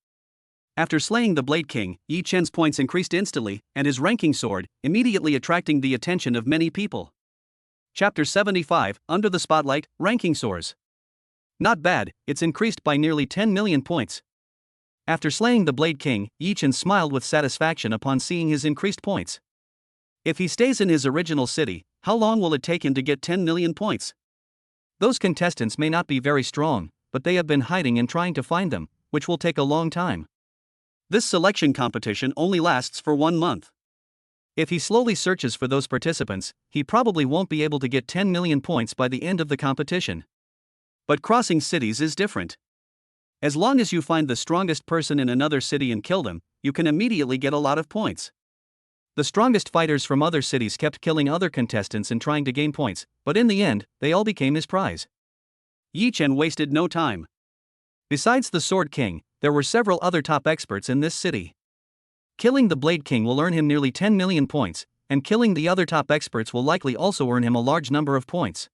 After slaying the Blade King, Yi Chen's points increased instantly, and his ranking soared, immediately attracting the attention of many people. Chapter 75, Under the Spotlight, Ranking Soars. Not bad, it's increased by nearly 10 million points. After slaying the Blade King, Yi Chen smiled with satisfaction upon seeing his increased points. If he stays in his original city, how long will it take him to get 10 million points? Those contestants may not be very strong, but they have been hiding and trying to find them, which will take a long time. This selection competition only lasts for 1 month. If he slowly searches for those participants, he probably won't be able to get 10 million points by the end of the competition. But crossing cities is different. As long as you find the strongest person in another city and kill them, you can immediately get a lot of points. The strongest fighters from other cities kept killing other contestants and trying to gain points, but in the end, they all became his prize. Yi Chen wasted no time. Besides the Sword King, there were several other top experts in this city. Killing the Blade King will earn him nearly 10 million points, and killing the other top experts will likely also earn him a large number of points.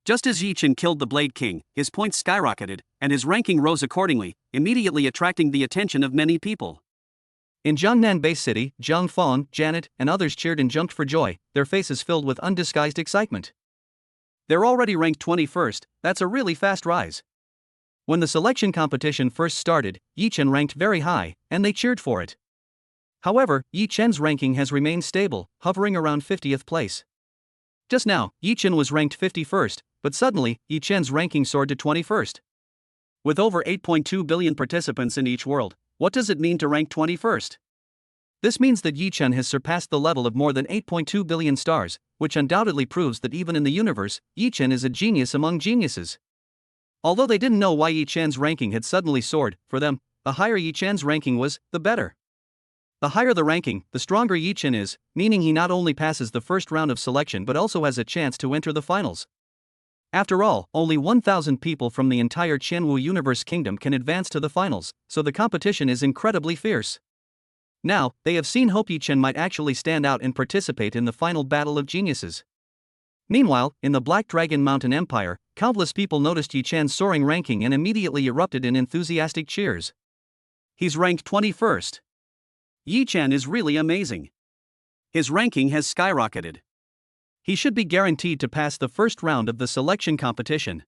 Just as Yi Chen killed the Blade King, his points skyrocketed, and his ranking rose accordingly, immediately attracting the attention of many people. In Jiangnan Base City, Zhang Fang, Janet, and others cheered and jumped for joy, their faces filled with undisguised excitement. They're already ranked 21st, that's a really fast rise. When the selection competition first started, Yi Chen ranked very high, and they cheered for it. However, Yi Chen's ranking has remained stable, hovering around 50th place. Just now, Yi Chen was ranked 51st, but suddenly, Yi Chen's ranking soared to 21st. With over 8.2 billion participants in each world, what does it mean to rank 21st? This means that Yi Chen has surpassed the level of more than 8.2 billion stars, which undoubtedly proves that even in the universe, Yi Chen is a genius among geniuses. Although they didn't know why Yi Chen's ranking had suddenly soared, for them, the higher Yi Chen's ranking was, the better. The higher the ranking, the stronger Yi Chen is, meaning he not only passes the first round of selection but also has a chance to enter the finals. After all, only 1,000 people from the entire Qianwu Universe Kingdom can advance to the finals, so the competition is incredibly fierce. Now, they have seen hope Yi Chen might actually stand out and participate in the final battle of geniuses. Meanwhile, in the Black Dragon Mountain Empire, countless people noticed Yi Chen's soaring ranking and immediately erupted in enthusiastic cheers. He's ranked 21st. Yi Chen is really amazing. His ranking has skyrocketed. He should be guaranteed to pass the first round of the selection competition.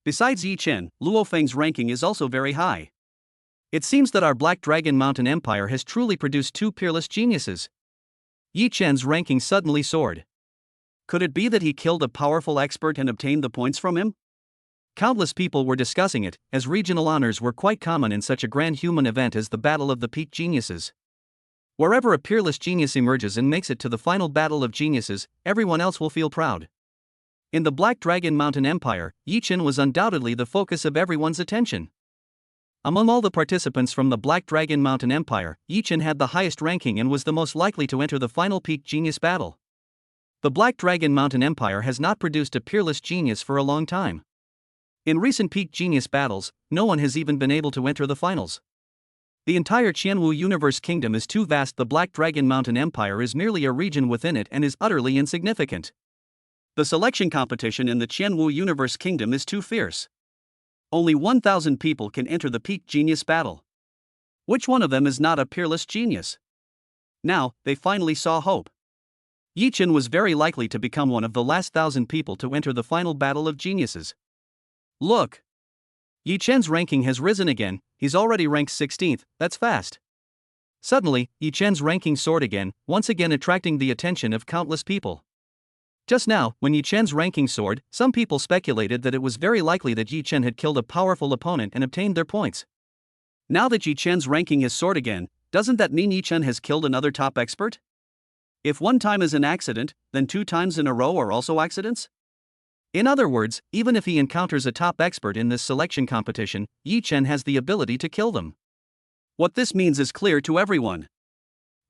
Besides Yi Chen, Luo Feng's ranking is also very high. It seems that our Black Dragon Mountain Empire has truly produced two peerless geniuses. Yi Chen's ranking suddenly soared. Could it be that he killed a powerful expert and obtained the points from him? Countless people were discussing it, as regional honors were quite common in such a grand human event as the Battle of the Peak Geniuses. Wherever a peerless genius emerges and makes it to the final battle of geniuses, everyone else will feel proud. In the Black Dragon Mountain Empire, Yi Chen was undoubtedly the focus of everyone's attention. Among all the participants from the Black Dragon Mountain Empire, Yi Chen had the highest ranking and was the most likely to enter the final peak genius battle. The Black Dragon Mountain Empire has not produced a peerless genius for a long time. In recent peak genius battles, no one has even been able to enter the finals. The entire Qianwu Universe Kingdom is too vast. The Black Dragon Mountain Empire is merely a region within it and is utterly insignificant. The selection competition in the Qianwu Universe Kingdom is too fierce. Only 1,000 people can enter the peak genius battle. Which one of them is not a peerless genius? Now, they finally saw hope. Yi Chen was very likely to become one of the last 1,000 people to enter the final battle of geniuses. Look! Yi Chen's ranking has risen again, he's already ranked 16th, that's fast. Suddenly, Yi Chen's ranking soared again, once again attracting the attention of countless people. Just now, when Yi Chen's ranking soared, some people speculated that it was very likely that Yi Chen had killed a powerful opponent and obtained their points. Now that Yi Chen's ranking has soared again, doesn't that mean Yi Chen has killed another top expert? If one time is an accident, then 2 times in a row are also accidents? In other words, even if he encounters a top expert in this selection competition, Yi Chen has the ability to kill them. What this means is clear to everyone.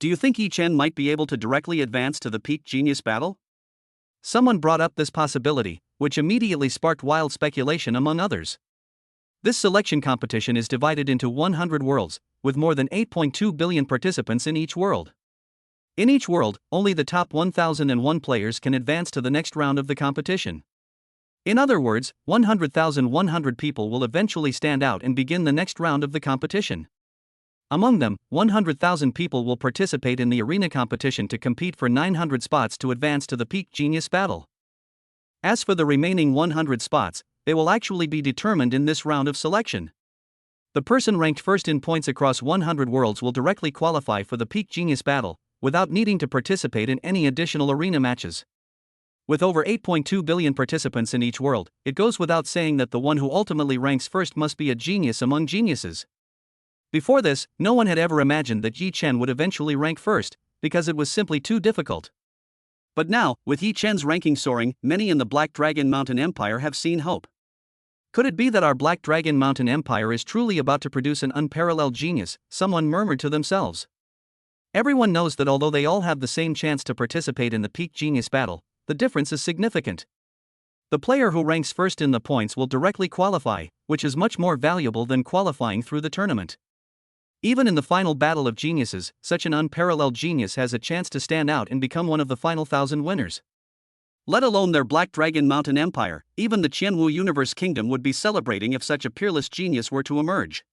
Do you think Yi Chen might be able to directly advance to the peak genius battle? Someone brought up this possibility, which immediately sparked wild speculation among others. This selection competition is divided into 100 worlds, with more than 8.2 billion participants in each world. In each world, only the top 1,001 players can advance to the next round of the competition. In other words, 100,100 people will eventually stand out and begin the next round of the competition. Among them, 100,000 people will participate in the arena competition to compete for 900 spots to advance to the peak genius battle. As for the remaining 100 spots, they will actually be determined in this round of selection. The person ranked first in points across 100 worlds will directly qualify for the peak genius battle, without needing to participate in any additional arena matches. With over 8.2 billion participants in each world, it goes without saying that the one who ultimately ranks first must be a genius among geniuses. Before this, no one had ever imagined that Yi Chen would eventually rank first, because it was simply too difficult. But now, with Yi Chen's ranking soaring, many in the Black Dragon Mountain Empire have seen hope. Could it be that our Black Dragon Mountain Empire is truly about to produce an unparalleled genius? Someone murmured to themselves. Everyone knows that although they all have the same chance to participate in the peak genius battle, the difference is significant. The player who ranks first in the points will directly qualify, which is much more valuable than qualifying through the tournament. Even in the final battle of geniuses, such an unparalleled genius has a chance to stand out and become one of the final 1,000 winners. Let alone their Black Dragon Mountain Empire, even the Qianwu Universe Kingdom would be celebrating if such a peerless genius were to emerge.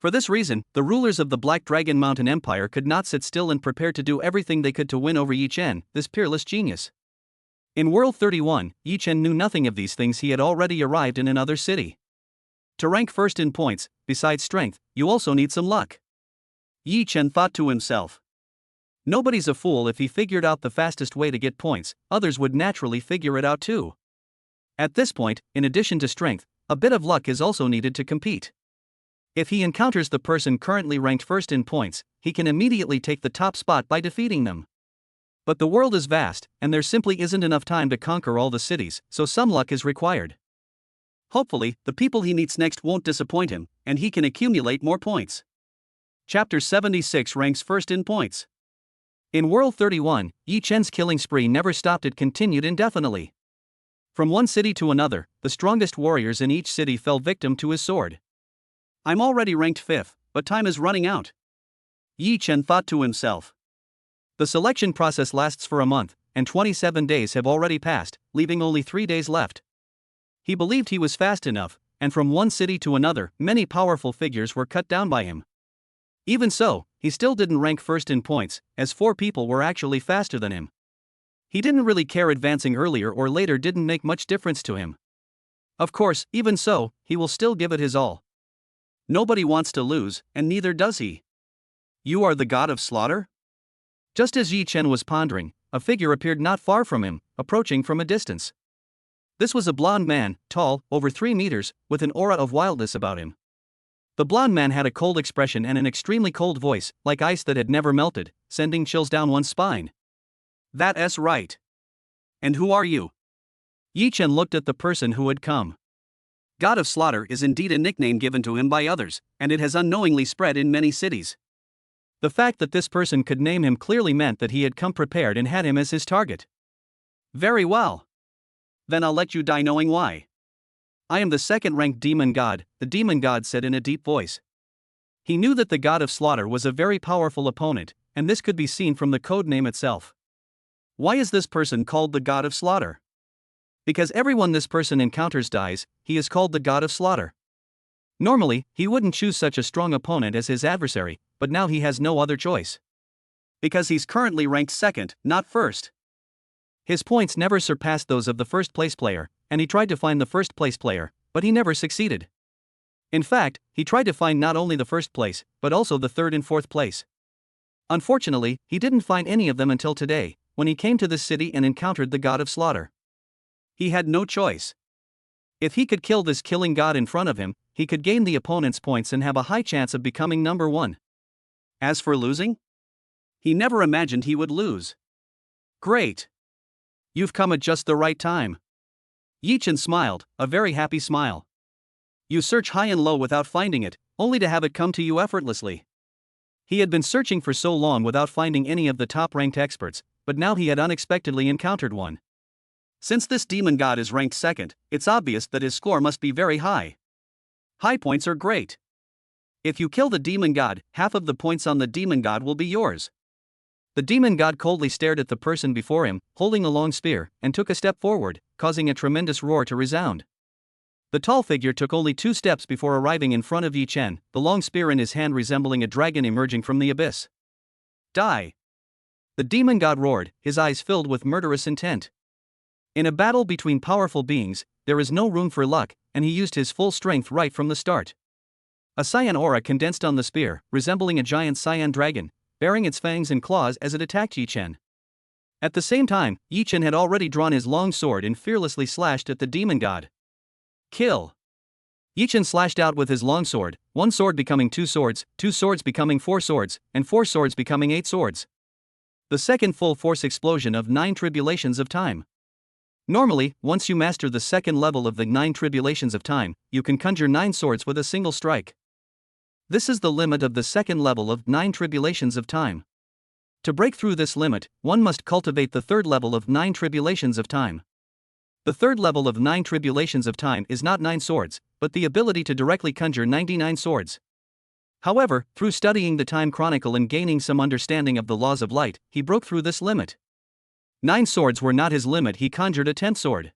For this reason, the rulers of the Black Dragon Mountain Empire could not sit still and prepare to do everything they could to win over Yi Chen, this peerless genius. In World 31, Yi Chen knew nothing of these things. He had already arrived in another city. To rank first in points, besides strength, you also need some luck. Yi Chen thought to himself. Nobody's a fool. If he figured out the fastest way to get points, others would naturally figure it out too. At this point, in addition to strength, a bit of luck is also needed to compete. If he encounters the person currently ranked first in points, he can immediately take the top spot by defeating them. But the world is vast, and there simply isn't enough time to conquer all the cities, so some luck is required. Hopefully, the people he meets next won't disappoint him, and he can accumulate more points. Chapter 76 ranks first in points. In World 31, Yi Chen's killing spree never stopped. It continued indefinitely. From one city to another, the strongest warriors in each city fell victim to his sword. I'm already ranked 5th, but time is running out. Yi Chen thought to himself. The selection process lasts for a month, and 27 days have already passed, leaving only 3 days left. He believed he was fast enough, and from one city to another, many powerful figures were cut down by him. Even so, he still didn't rank first in points, as 4 people were actually faster than him. He didn't really care. Advancing earlier or later didn't make much difference to him. Of course, even so, he will still give it his all. Nobody wants to lose, and neither does he. You are the god of slaughter? Just as Yi Chen was pondering, a figure appeared not far from him, approaching from a distance. This was a blond man, tall, over 3 meters, with an aura of wildness about him. The blond man had a cold expression and an extremely cold voice, like ice that had never melted, sending chills down one's spine. That's right. And who are you? Yi Chen looked at the person who had come. God of Slaughter is indeed a nickname given to him by others, and it has unknowingly spread in many cities. The fact that this person could name him clearly meant that he had come prepared and had him as his target. Very well. Then I'll let you die knowing why. I am the second-ranked demon god, the demon god said in a deep voice. He knew that the god of slaughter was a very powerful opponent, and this could be seen from the code name itself. Why is this person called the god of slaughter? Because everyone this person encounters dies, he is called the god of slaughter. Normally, he wouldn't choose such a strong opponent as his adversary, but now he has no other choice. Because he's currently ranked second, not first. His points never surpassed those of the first-place player, and he tried to find the first-place player, but he never succeeded. In fact, he tried to find not only the first place, but also the third and fourth place. Unfortunately, he didn't find any of them until today, when he came to this city and encountered the god of slaughter. He had no choice. If he could kill this killing god in front of him, he could gain the opponent's points and have a high chance of becoming number 1. As for losing? He never imagined he would lose. Great. You've come at just the right time. Yi Chen smiled, a very happy smile. You search high and low without finding it, only to have it come to you effortlessly. He had been searching for so long without finding any of the top-ranked experts, but now he had unexpectedly encountered one. Since this demon god is ranked second, it's obvious that his score must be very high. High points are great. If you kill the demon god, half of the points on the demon god will be yours. The demon god coldly stared at the person before him, holding a long spear, and took a step forward, causing a tremendous roar to resound. The tall figure took only 2 steps before arriving in front of Yi Chen, the long spear in his hand resembling a dragon emerging from the abyss. Die! The demon god roared, his eyes filled with murderous intent. In a battle between powerful beings, there is no room for luck, and he used his full strength right from the start. A cyan aura condensed on the spear, resembling a giant cyan dragon, baring its fangs and claws as it attacked Yi Chen. At the same time, Yi Chen had already drawn his long sword and fearlessly slashed at the demon god. Kill! Yi Chen slashed out with his long sword, 1 sword becoming 2 swords, 2 swords becoming 4 swords, and 4 swords becoming 8 swords. The second full-force explosion of 9 tribulations of time. Normally, once you master the second level of the 9 tribulations of time, you can conjure 9 swords with a single strike. This is the limit of the second level of 9 tribulations of time. To break through this limit, one must cultivate the third level of 9 tribulations of time. The third level of 9 tribulations of time is not 9 swords, but the ability to directly conjure 99 swords. However, through studying the Time Chronicle and gaining some understanding of the laws of light, he broke through this limit. 9 swords were not his limit, he conjured a 10th sword.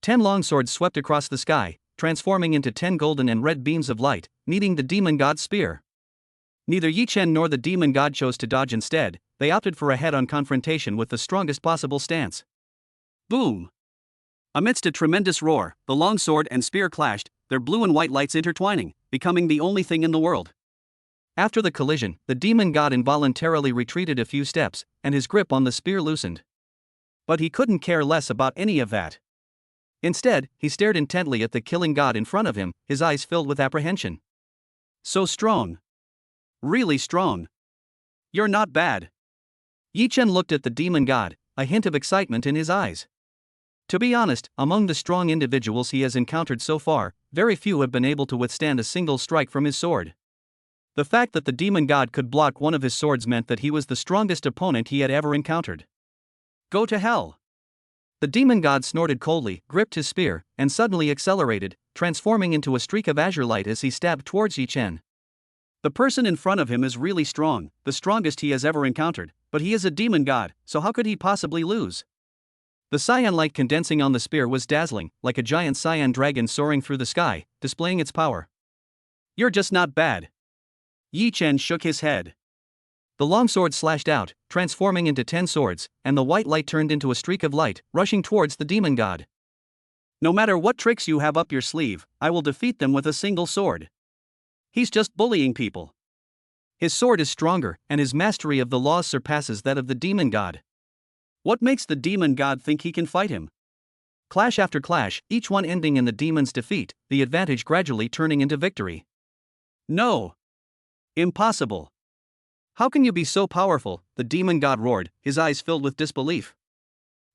10 long swords swept across the sky, transforming into 10 golden and red beams of light, meeting the demon god's spear. Neither Yi Chen nor the demon god chose to dodge. Instead, they opted for a head-on confrontation with the strongest possible stance. Boom! Amidst a tremendous roar, the long sword and spear clashed, their blue and white lights intertwining, becoming the only thing in the world. After the collision, the demon god involuntarily retreated a few steps, and his grip on the spear loosened. But he couldn't care less about any of that. Instead, he stared intently at the killing god in front of him, his eyes filled with apprehension. So strong. Really strong. You're not bad. Yi Chen looked at the demon god, a hint of excitement in his eyes. To be honest, among the strong individuals he has encountered so far, very few have been able to withstand a single strike from his sword. The fact that the demon god could block one of his swords meant that he was the strongest opponent he had ever encountered. Go to hell! The demon god snorted coldly, gripped his spear, and suddenly accelerated, transforming into a streak of azure light as he stabbed towards Yi Chen. The person in front of him is really strong, the strongest he has ever encountered, but he is a demon god, so how could he possibly lose? The cyan light condensing on the spear was dazzling, like a giant cyan dragon soaring through the sky, displaying its power. You're just not bad. Yi Chen shook his head. The long sword slashed out, transforming into 10 swords, and the white light turned into a streak of light, rushing towards the demon god. No matter what tricks you have up your sleeve, I will defeat them with a single sword. He's just bullying people. His sword is stronger, and his mastery of the laws surpasses that of the demon god. What makes the demon god think he can fight him? Clash after clash, each one ending in the demon's defeat, the advantage gradually turning into victory. No. Impossible. How can you be so powerful? The demon god roared, his eyes filled with disbelief.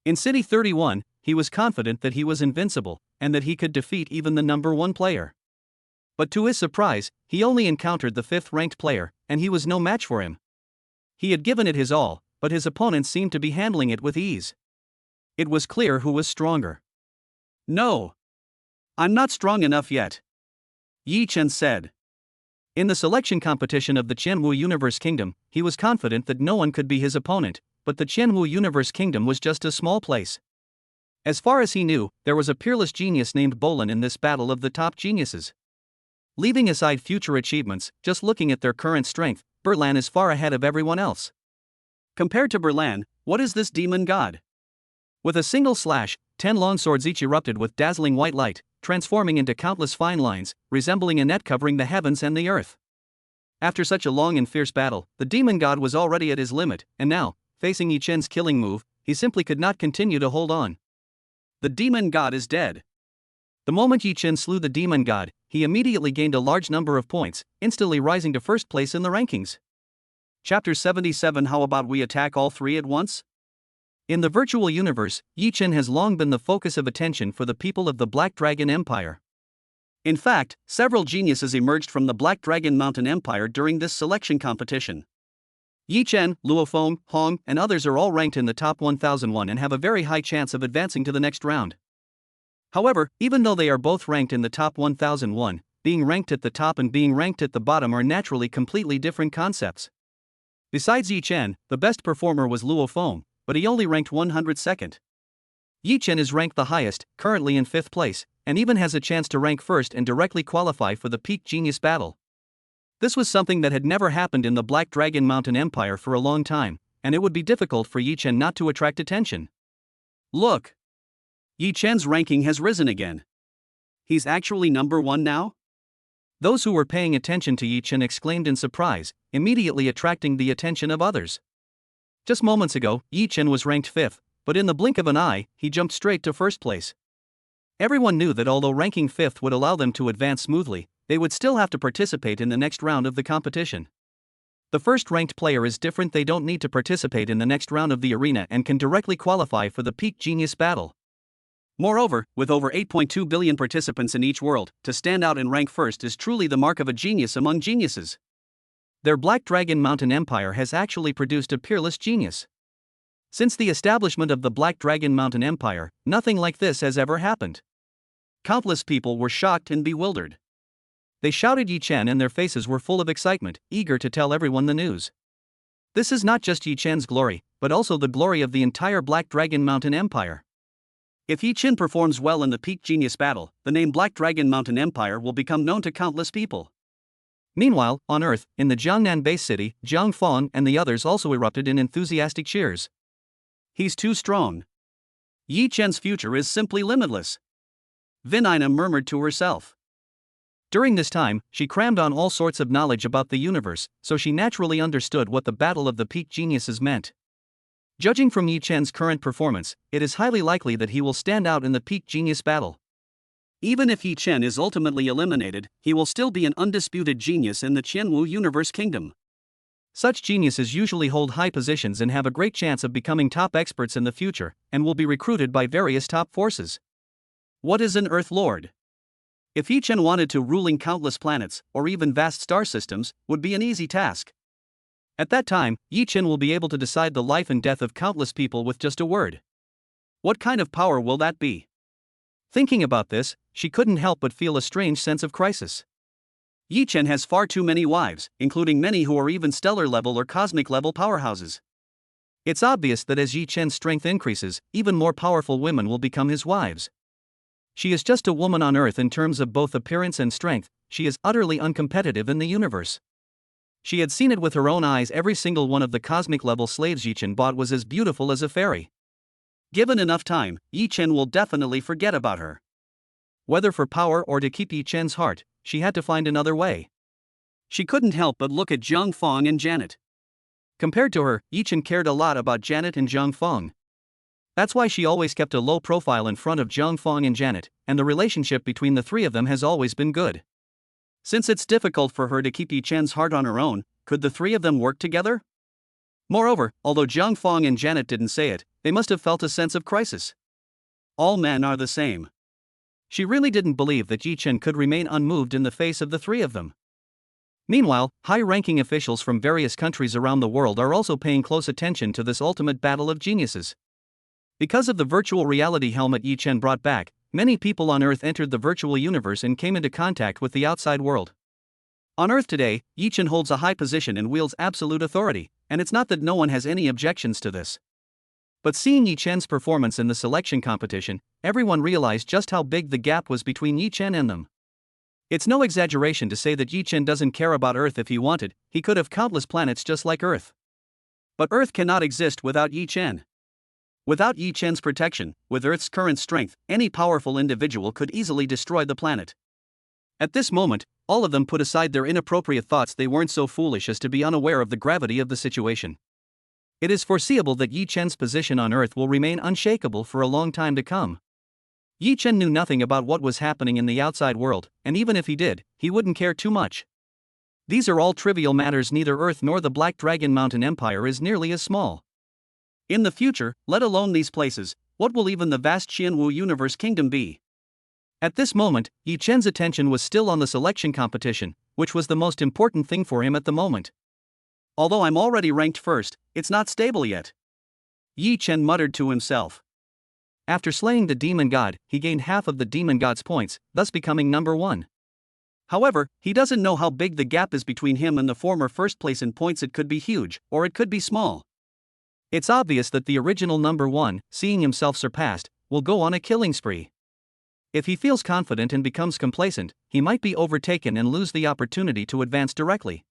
In City 31, he was confident that he was invincible, and that he could defeat even the number 1 player. But to his surprise, he only encountered the 5th-ranked player, and he was no match for him. He had given it his all, but his opponents seemed to be handling it with ease. It was clear who was stronger. No. I'm not strong enough yet. Yi Chen said. In the selection competition of the Qianwu Universe Kingdom, he was confident that no one could be his opponent, but the Qianwu Universe Kingdom was just a small place. As far as he knew, there was a peerless genius named Bolin in this battle of the top geniuses. Leaving aside future achievements, just looking at their current strength, Berlan is far ahead of everyone else. Compared to Berlan, what is this demon god? With a single slash, 10 long swords each erupted with dazzling white light, transforming into countless fine lines, resembling a net covering the heavens and the earth. After such a long and fierce battle, the demon god was already at his limit, and now, facing Yi Chen's killing move, he simply could not continue to hold on. The demon god is dead. The moment Yi Chen slew the demon god, he immediately gained a large number of points, instantly rising to first place in the rankings. Chapter 77. How about we attack all 3 at once? In the virtual universe, Yi Chen has long been the focus of attention for the people of the Black Dragon Empire. In fact, several geniuses emerged from the Black Dragon Mountain Empire during this selection competition. Yi Chen, Luo Feng, Hong, and others are all ranked in the top 1001 and have a very high chance of advancing to the next round. However, even though they are both ranked in the top 1001, being ranked at the top and being ranked at the bottom are naturally completely different concepts. Besides Yi Chen, the best performer was Luo Feng, but he only ranked 102nd. Yi Chen is ranked the highest, currently in 5th place, and even has a chance to rank first and directly qualify for the Peak Genius Battle. This was something that had never happened in the Black Dragon Mountain Empire for a long time, and it would be difficult for Yi Chen not to attract attention. Look! Yi Chen's ranking has risen again. He's actually number 1 now? Those who were paying attention to Yi Chen exclaimed in surprise, immediately attracting the attention of others. Just moments ago, Yi Chen was ranked 5th, but in the blink of an eye, he jumped straight to first place. Everyone knew that although ranking 5th would allow them to advance smoothly, they would still have to participate in the next round of the competition. The first-ranked player is different. They don't need to participate in the next round of the arena and can directly qualify for the Peak Genius Battle. Moreover, with over 8.2 billion participants in each world, to stand out and rank first is truly the mark of a genius among geniuses. Their Black Dragon Mountain Empire has actually produced a peerless genius. Since the establishment of the Black Dragon Mountain Empire, nothing like this has ever happened. Countless people were shocked and bewildered. They shouted Yi Chen and their faces were full of excitement, eager to tell everyone the news. This is not just Yi Chen's glory, but also the glory of the entire Black Dragon Mountain Empire. If Yi Chen performs well in the Peak Genius battle, the name Black Dragon Mountain Empire will become known to countless people. Meanwhile, on Earth, in the Jiangnan base city, Jiang Feng and the others also erupted in enthusiastic cheers. He's too strong. Yi Chen's future is simply limitless, Vinina murmured to herself. During this time, she crammed on all sorts of knowledge about the universe, so she naturally understood what the Battle of the Peak Geniuses meant. Judging from Yi Chen's current performance, it is highly likely that he will stand out in the Peak Genius battle. Even if Yi Chen is ultimately eliminated, he will still be an undisputed genius in the Qianwu Universe Kingdom. Such geniuses usually hold high positions and have a great chance of becoming top experts in the future, and will be recruited by various top forces. What is an Earth Lord? If Yi Chen wanted to, ruling countless planets, or even vast star systems, would be an easy task. At that time, Yi Chen will be able to decide the life and death of countless people with just a word. What kind of power will that be? Thinking about this, she couldn't help but feel a strange sense of crisis. Yi Chen has far too many wives, including many who are even stellar level or cosmic level powerhouses. It's obvious that as Yi Chen's strength increases, even more powerful women will become his wives. She is just a woman on Earth in terms of both appearance and strength. She is utterly uncompetitive in the universe. She had seen it with her own eyes. Every single one of the cosmic level slaves Yi Chen bought was as beautiful as a fairy. Given enough time, Yi Chen will definitely forget about her. Whether for power or to keep Yi Chen's heart, she had to find another way. She couldn't help but look at Jiang Feng and Janet. Compared to her, Yi Chen cared a lot about Janet and Jiang Feng. That's why she always kept a low profile in front of Jiang Feng and Janet, and the relationship between the three of them has always been good. Since it's difficult for her to keep Yi Chen's heart on her own, could the three of them work together? Moreover, although Jiang Feng and Janet didn't say it, they must have felt a sense of crisis. All men are the same. She really didn't believe that Yi Chen could remain unmoved in the face of the three of them. Meanwhile, high-ranking officials from various countries around the world are also paying close attention to this ultimate battle of geniuses. Because of the virtual reality helmet Yi Chen brought back, many people on Earth entered the virtual universe and came into contact with the outside world. On Earth today, Yi Chen holds a high position and wields absolute authority, and it's not that no one has any objections to this. But seeing Yi Chen's performance in the selection competition, everyone realized just how big the gap was between Yi Chen and them. It's no exaggeration to say that Yi Chen doesn't care about Earth. If he wanted, he could have countless planets just like Earth. But Earth cannot exist without Yi Chen. Without Yi Chen's protection, with Earth's current strength, any powerful individual could easily destroy the planet. At this moment, all of them put aside their inappropriate thoughts. They weren't so foolish as to be unaware of the gravity of the situation. It is foreseeable that Yi Chen's position on Earth will remain unshakable for a long time to come. Yi Chen knew nothing about what was happening in the outside world, and even if he did, he wouldn't care too much. These are all trivial matters. Neither Earth nor the Black Dragon Mountain Empire is nearly as small. In the future, let alone these places, what will even the vast Qianwu Universe Kingdom be? At this moment, Yi Chen's attention was still on the selection competition, which was the most important thing for him at the moment. Although I'm already ranked first, it's not stable yet, Yi Chen muttered to himself. After slaying the demon god, he gained half of the demon god's points, thus becoming number 1. However, he doesn't know how big the gap is between him and the former first place in points. It could be huge, or it could be small. It's obvious that the original number 1, seeing himself surpassed, will go on a killing spree. If he feels confident and becomes complacent, he might be overtaken and lose the opportunity to advance directly.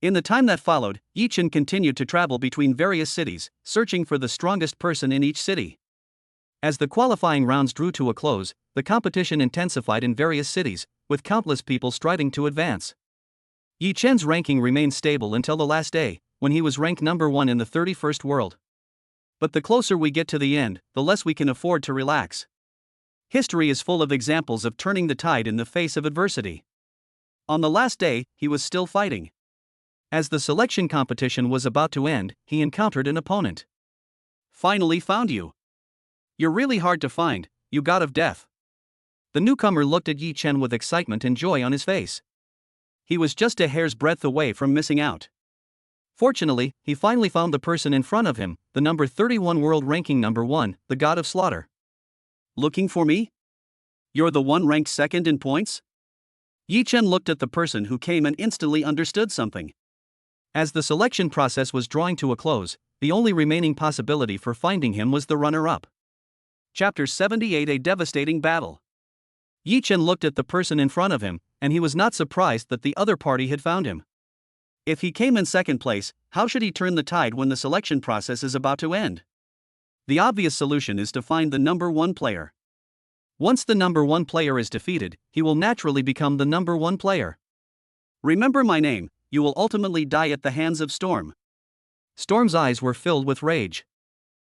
In the time that followed, Yi Chen continued to travel between various cities, searching for the strongest person in each city. As the qualifying rounds drew to a close, the competition intensified in various cities, with countless people striving to advance. Yi Chen's ranking remained stable until the last day, when he was ranked number 1 in the 31st world. But the closer we get to the end, the less we can afford to relax. History is full of examples of turning the tide in the face of adversity. On the last day, he was still fighting. As the selection competition was about to end, he encountered an opponent. Finally found you. You're really hard to find, you god of death. The newcomer looked at Yi Chen with excitement and joy on his face. He was just a hair's breadth away from missing out. Fortunately, he finally found the person in front of him, the number 31 world ranking number 1, the god of slaughter. Looking for me? You're the one ranked second in points? Yi Chen looked at the person who came and instantly understood something. As the selection process was drawing to a close, the only remaining possibility for finding him was the runner-up. Chapter 78: A Devastating Battle. Yi Chen looked at the person in front of him, and he was not surprised that the other party had found him. If he came in second place, how should he turn the tide when the selection process is about to end? The obvious solution is to find the number one player. Once the number one player is defeated, he will naturally become the number one player. Remember my name, you will ultimately die at the hands of Storm. Storm's eyes were filled with rage.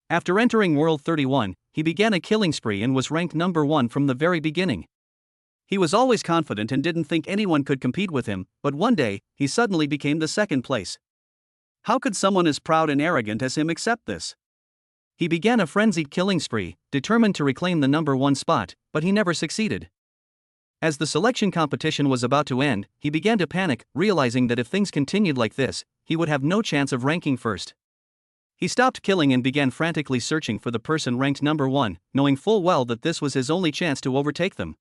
After entering World 31, he began a killing spree and was ranked number one from the very beginning. He was always confident and didn't think anyone could compete with him, but one day, he suddenly became the second place. How could someone as proud and arrogant as him accept this? He began a frenzied killing spree, determined to reclaim the number one spot, but he never succeeded. As the selection competition was about to end, he began to panic, realizing that if things continued like this, he would have no chance of ranking first. He stopped killing and began frantically searching for the person ranked number one, knowing full well that this was his only chance to overtake them.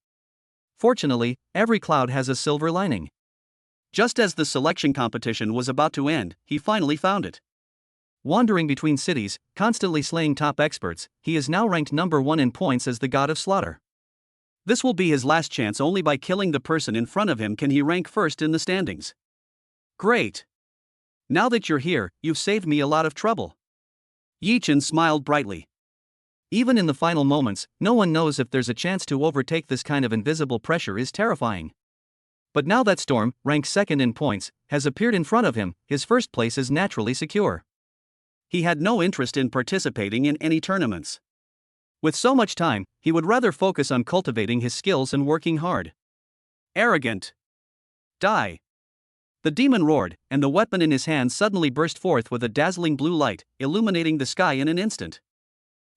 Fortunately, every cloud has a silver lining. Just as the selection competition was about to end, he finally found it. Wandering between cities, constantly slaying top experts, he is now ranked number one in points as the god of slaughter. This will be his last chance. Only by killing the person in front of him can he rank first in the standings. Great! Now that you're here, you've saved me a lot of trouble. Yi Chen smiled brightly. Even in the final moments, no one knows if there's a chance to overtake. This kind of invisible pressure is terrifying. But now that Storm, ranked second in points, has appeared in front of him, his first place is naturally secure. He had no interest in participating in any tournaments. With so much time, he would rather focus on cultivating his skills and working hard. Arrogant! Die! The demon roared, and the weapon in his hand suddenly burst forth with a dazzling blue light, illuminating the sky in an instant.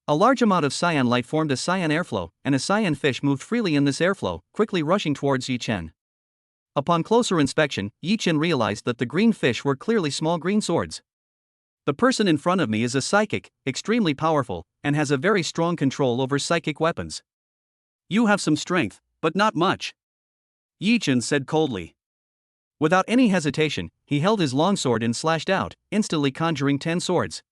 A large amount of cyan light formed a cyan airflow, and a cyan fish moved freely in this airflow, quickly rushing towards Yi Chen. Upon closer inspection, Yi Chen realized that the green fish were clearly small green swords. The person in front of me is a psychic, extremely powerful, and has a very strong control over psychic weapons. You have some strength, but not much, Yi Chen said coldly. Without any hesitation, he held his longsword and slashed out, instantly conjuring 10 swords.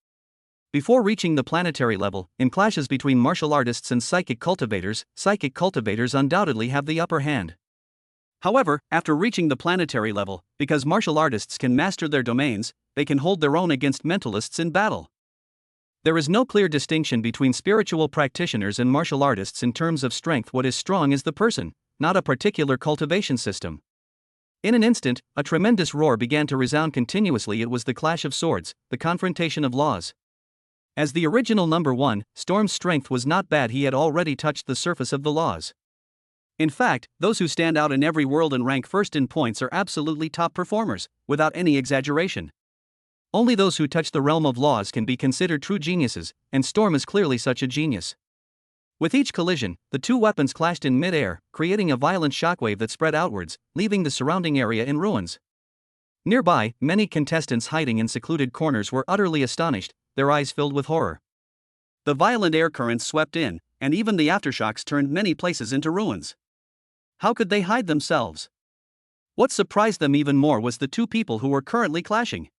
Before reaching the planetary level, in clashes between martial artists and psychic cultivators undoubtedly have the upper hand. However, after reaching the planetary level, because martial artists can master their domains, they can hold their own against mentalists in battle. There is no clear distinction between spiritual practitioners and martial artists in terms of strength. What is strong is the person, not a particular cultivation system. In an instant, a tremendous roar began to resound continuously. It was the clash of swords, the confrontation of laws. As the original number one, Storm's strength was not bad. He had already touched the surface of the laws. In fact, those who stand out in every world and rank first in points are absolutely top performers, without any exaggeration. Only those who touch the realm of laws can be considered true geniuses, and Storm is clearly such a genius. With each collision, the two weapons clashed in mid-air, creating a violent shockwave that spread outwards, leaving the surrounding area in ruins. Nearby, many contestants hiding in secluded corners were utterly astonished, their eyes filled with horror. The violent air currents swept in, and even the aftershocks turned many places into ruins. How could they hide themselves? What surprised them even more was the two people who were currently clashing.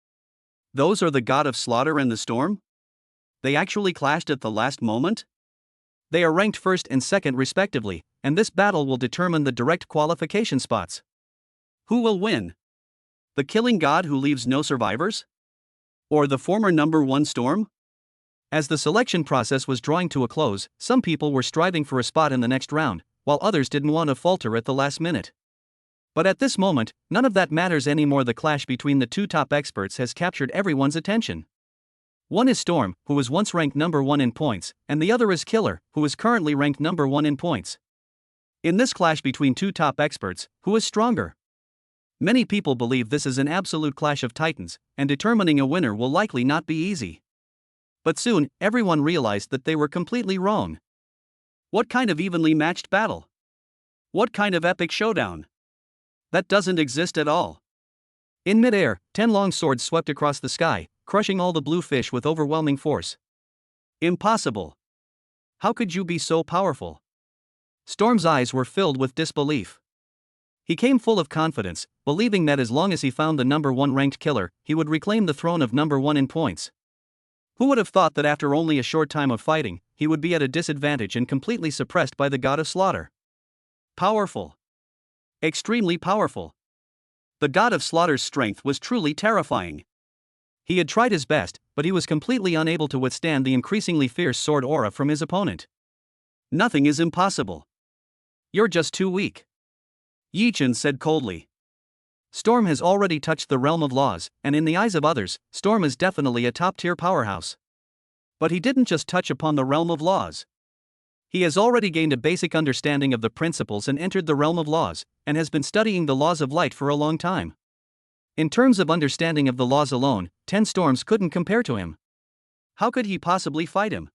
Those are the god of slaughter and the Storm? They actually clashed at the last moment? They are ranked first and second respectively, and this battle will determine the direct qualification spots. Who will win? The killing god who leaves no survivors? Or the former number one Storm? As the selection process was drawing to a close, some people were striving for a spot in the next round, while others didn't want to falter at the last minute. But at this moment, none of that matters anymore. The clash between the two top experts has captured everyone's attention. One is Storm, who was once ranked number one in points, and the other is Killer, who is currently ranked number one in points. In this clash between two top experts, who is stronger? Many people believe this is an absolute clash of titans, and determining a winner will likely not be easy. But soon, everyone realized that they were completely wrong. What kind of evenly matched battle? What kind of epic showdown? That doesn't exist at all. In mid-air, 10 long swords swept across the sky, crushing all the blue fish with overwhelming force. Impossible. How could you be so powerful? Storm's eyes were filled with disbelief. He came full of confidence, believing that as long as he found the number 1 ranked killer, he would reclaim the throne of number 1 in points. Who would have thought that after only a short time of fighting, he would be at a disadvantage and completely suppressed by the god of slaughter? Powerful. Extremely powerful. The god of slaughter's strength was truly terrifying. He had tried his best, but he was completely unable to withstand the increasingly fierce sword aura from his opponent. Nothing is impossible. You're just too weak, Yi Chen said coldly. Storm has already touched the realm of laws, and in the eyes of others, Storm is definitely a top-tier powerhouse. But he didn't just touch upon the realm of laws. He has already gained a basic understanding of the principles and entered the realm of laws, and has been studying the laws of light for a long time. In terms of understanding of the laws alone, 10 storms couldn't compare to him. How could he possibly fight him?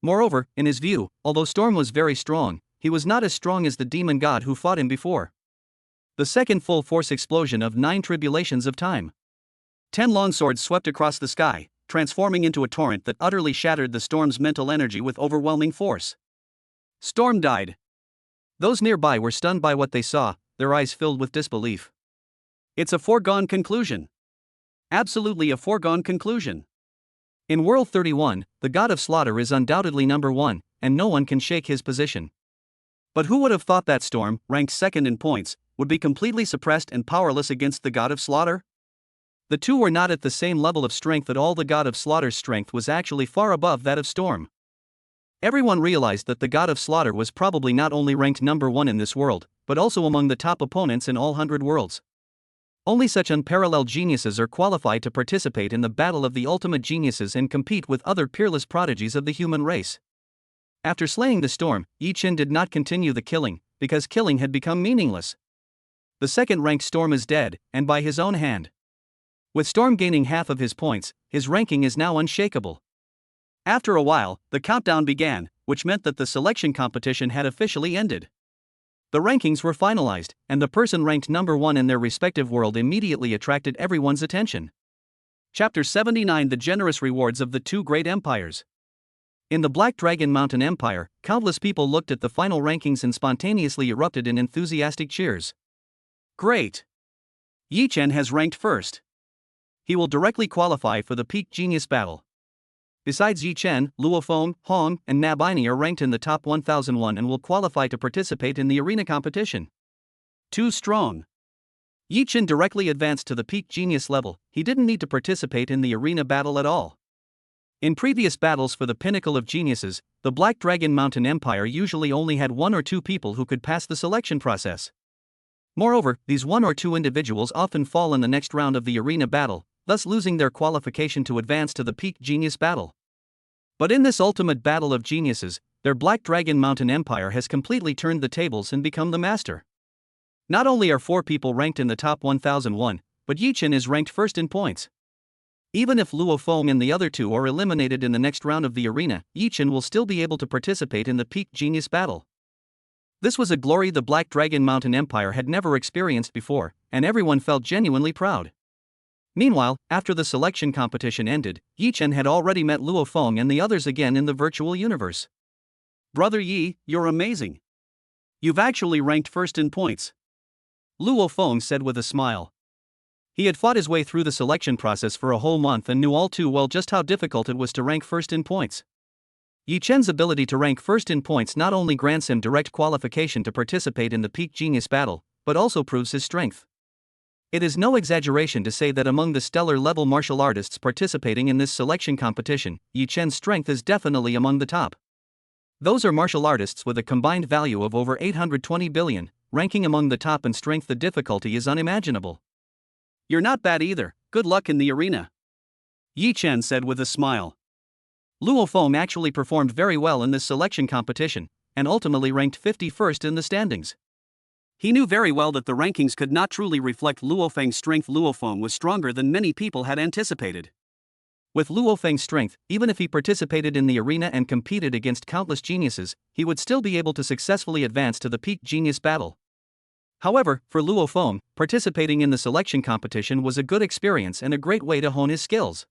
Moreover, in his view, although Storm was very strong, he was not as strong as the demon god who fought him before. The second full-force explosion of 9 tribulations of time. 10 longswords swept across the sky, transforming into a torrent that utterly shattered the Storm's mental energy with overwhelming force. Storm died. Those nearby were stunned by what they saw, their eyes filled with disbelief. It's a foregone conclusion. Absolutely a foregone conclusion. In World 31, the god of slaughter is undoubtedly number 1, and no one can shake his position. But who would have thought that Storm, ranked second in points, would be completely suppressed and powerless against the god of slaughter? The two were not at the same level of strength at all. The god of slaughter's strength was actually far above that of Storm. Everyone realized that the god of slaughter was probably not only ranked number 1 in this world, but also among the top opponents in all 100 worlds. Only such unparalleled geniuses are qualified to participate in the battle of the ultimate geniuses and compete with other peerless prodigies of the human race. After slaying the Storm, Yi Chen did not continue the killing, because killing had become meaningless. The second-ranked Storm is dead, and by his own hand. With Storm gaining half of his points, his ranking is now unshakable. After a while, the countdown began, which meant that the selection competition had officially ended. The rankings were finalized, and the person ranked number 1 in their respective world immediately attracted everyone's attention. Chapter 79: The Generous Rewards of the Two Great Empires. In the Black Dragon Mountain Empire, countless people looked at the final rankings and spontaneously erupted in enthusiastic cheers. Great! Yi Chen has ranked first. He will directly qualify for the Peak Genius Battle. Besides Yi Chen, Luo Feng, Hong, and Nabini are ranked in the top 1001 and will qualify to participate in the arena competition. Too strong. Yi Chen directly advanced to the Peak Genius level. He didn't need to participate in the arena battle at all. In previous battles for the pinnacle of geniuses, the Black Dragon Mountain Empire usually only had 1 or 2 people who could pass the selection process. Moreover, these 1 or 2 individuals often fall in the next round of the arena battle, thus losing their qualification to advance to the Peak Genius Battle. But in this ultimate battle of geniuses, their Black Dragon Mountain Empire has completely turned the tables and become the master. Not only are 4 people ranked in the top 1001, but Yi Chen is ranked first in points. Even if Luo Feng and the other 2 are eliminated in the next round of the arena, Yi Chen will still be able to participate in the Peak Genius Battle. This was a glory the Black Dragon Mountain Empire had never experienced before, and everyone felt genuinely proud. Meanwhile, after the selection competition ended, Yi Chen had already met Luo Feng and the others again in the virtual universe. Brother Yi, you're amazing. You've actually ranked first in points, Luo Feng said with a smile. He had fought his way through the selection process for a whole month and knew all too well just how difficult it was to rank first in points. Yi Chen's ability to rank first in points not only grants him direct qualification to participate in the Peak Genius Battle, but also proves his strength. It is no exaggeration to say that among the stellar-level martial artists participating in this selection competition, Yi Chen's strength is definitely among the top. Those are martial artists with a combined value of over 820 billion, ranking among the top in strength. The difficulty is unimaginable. You're not bad either, good luck in the arena, Yi Chen said with a smile. Luo Feng actually performed very well in this selection competition, and ultimately ranked 51st in the standings. He knew very well that the rankings could not truly reflect Luo Feng's strength. Luo Feng was stronger than many people had anticipated. With Luo Feng's strength, even if he participated in the arena and competed against countless geniuses, he would still be able to successfully advance to the Peak Genius Battle. However, for Luo Feng, participating in the selection competition was a good experience and a great way to hone his skills.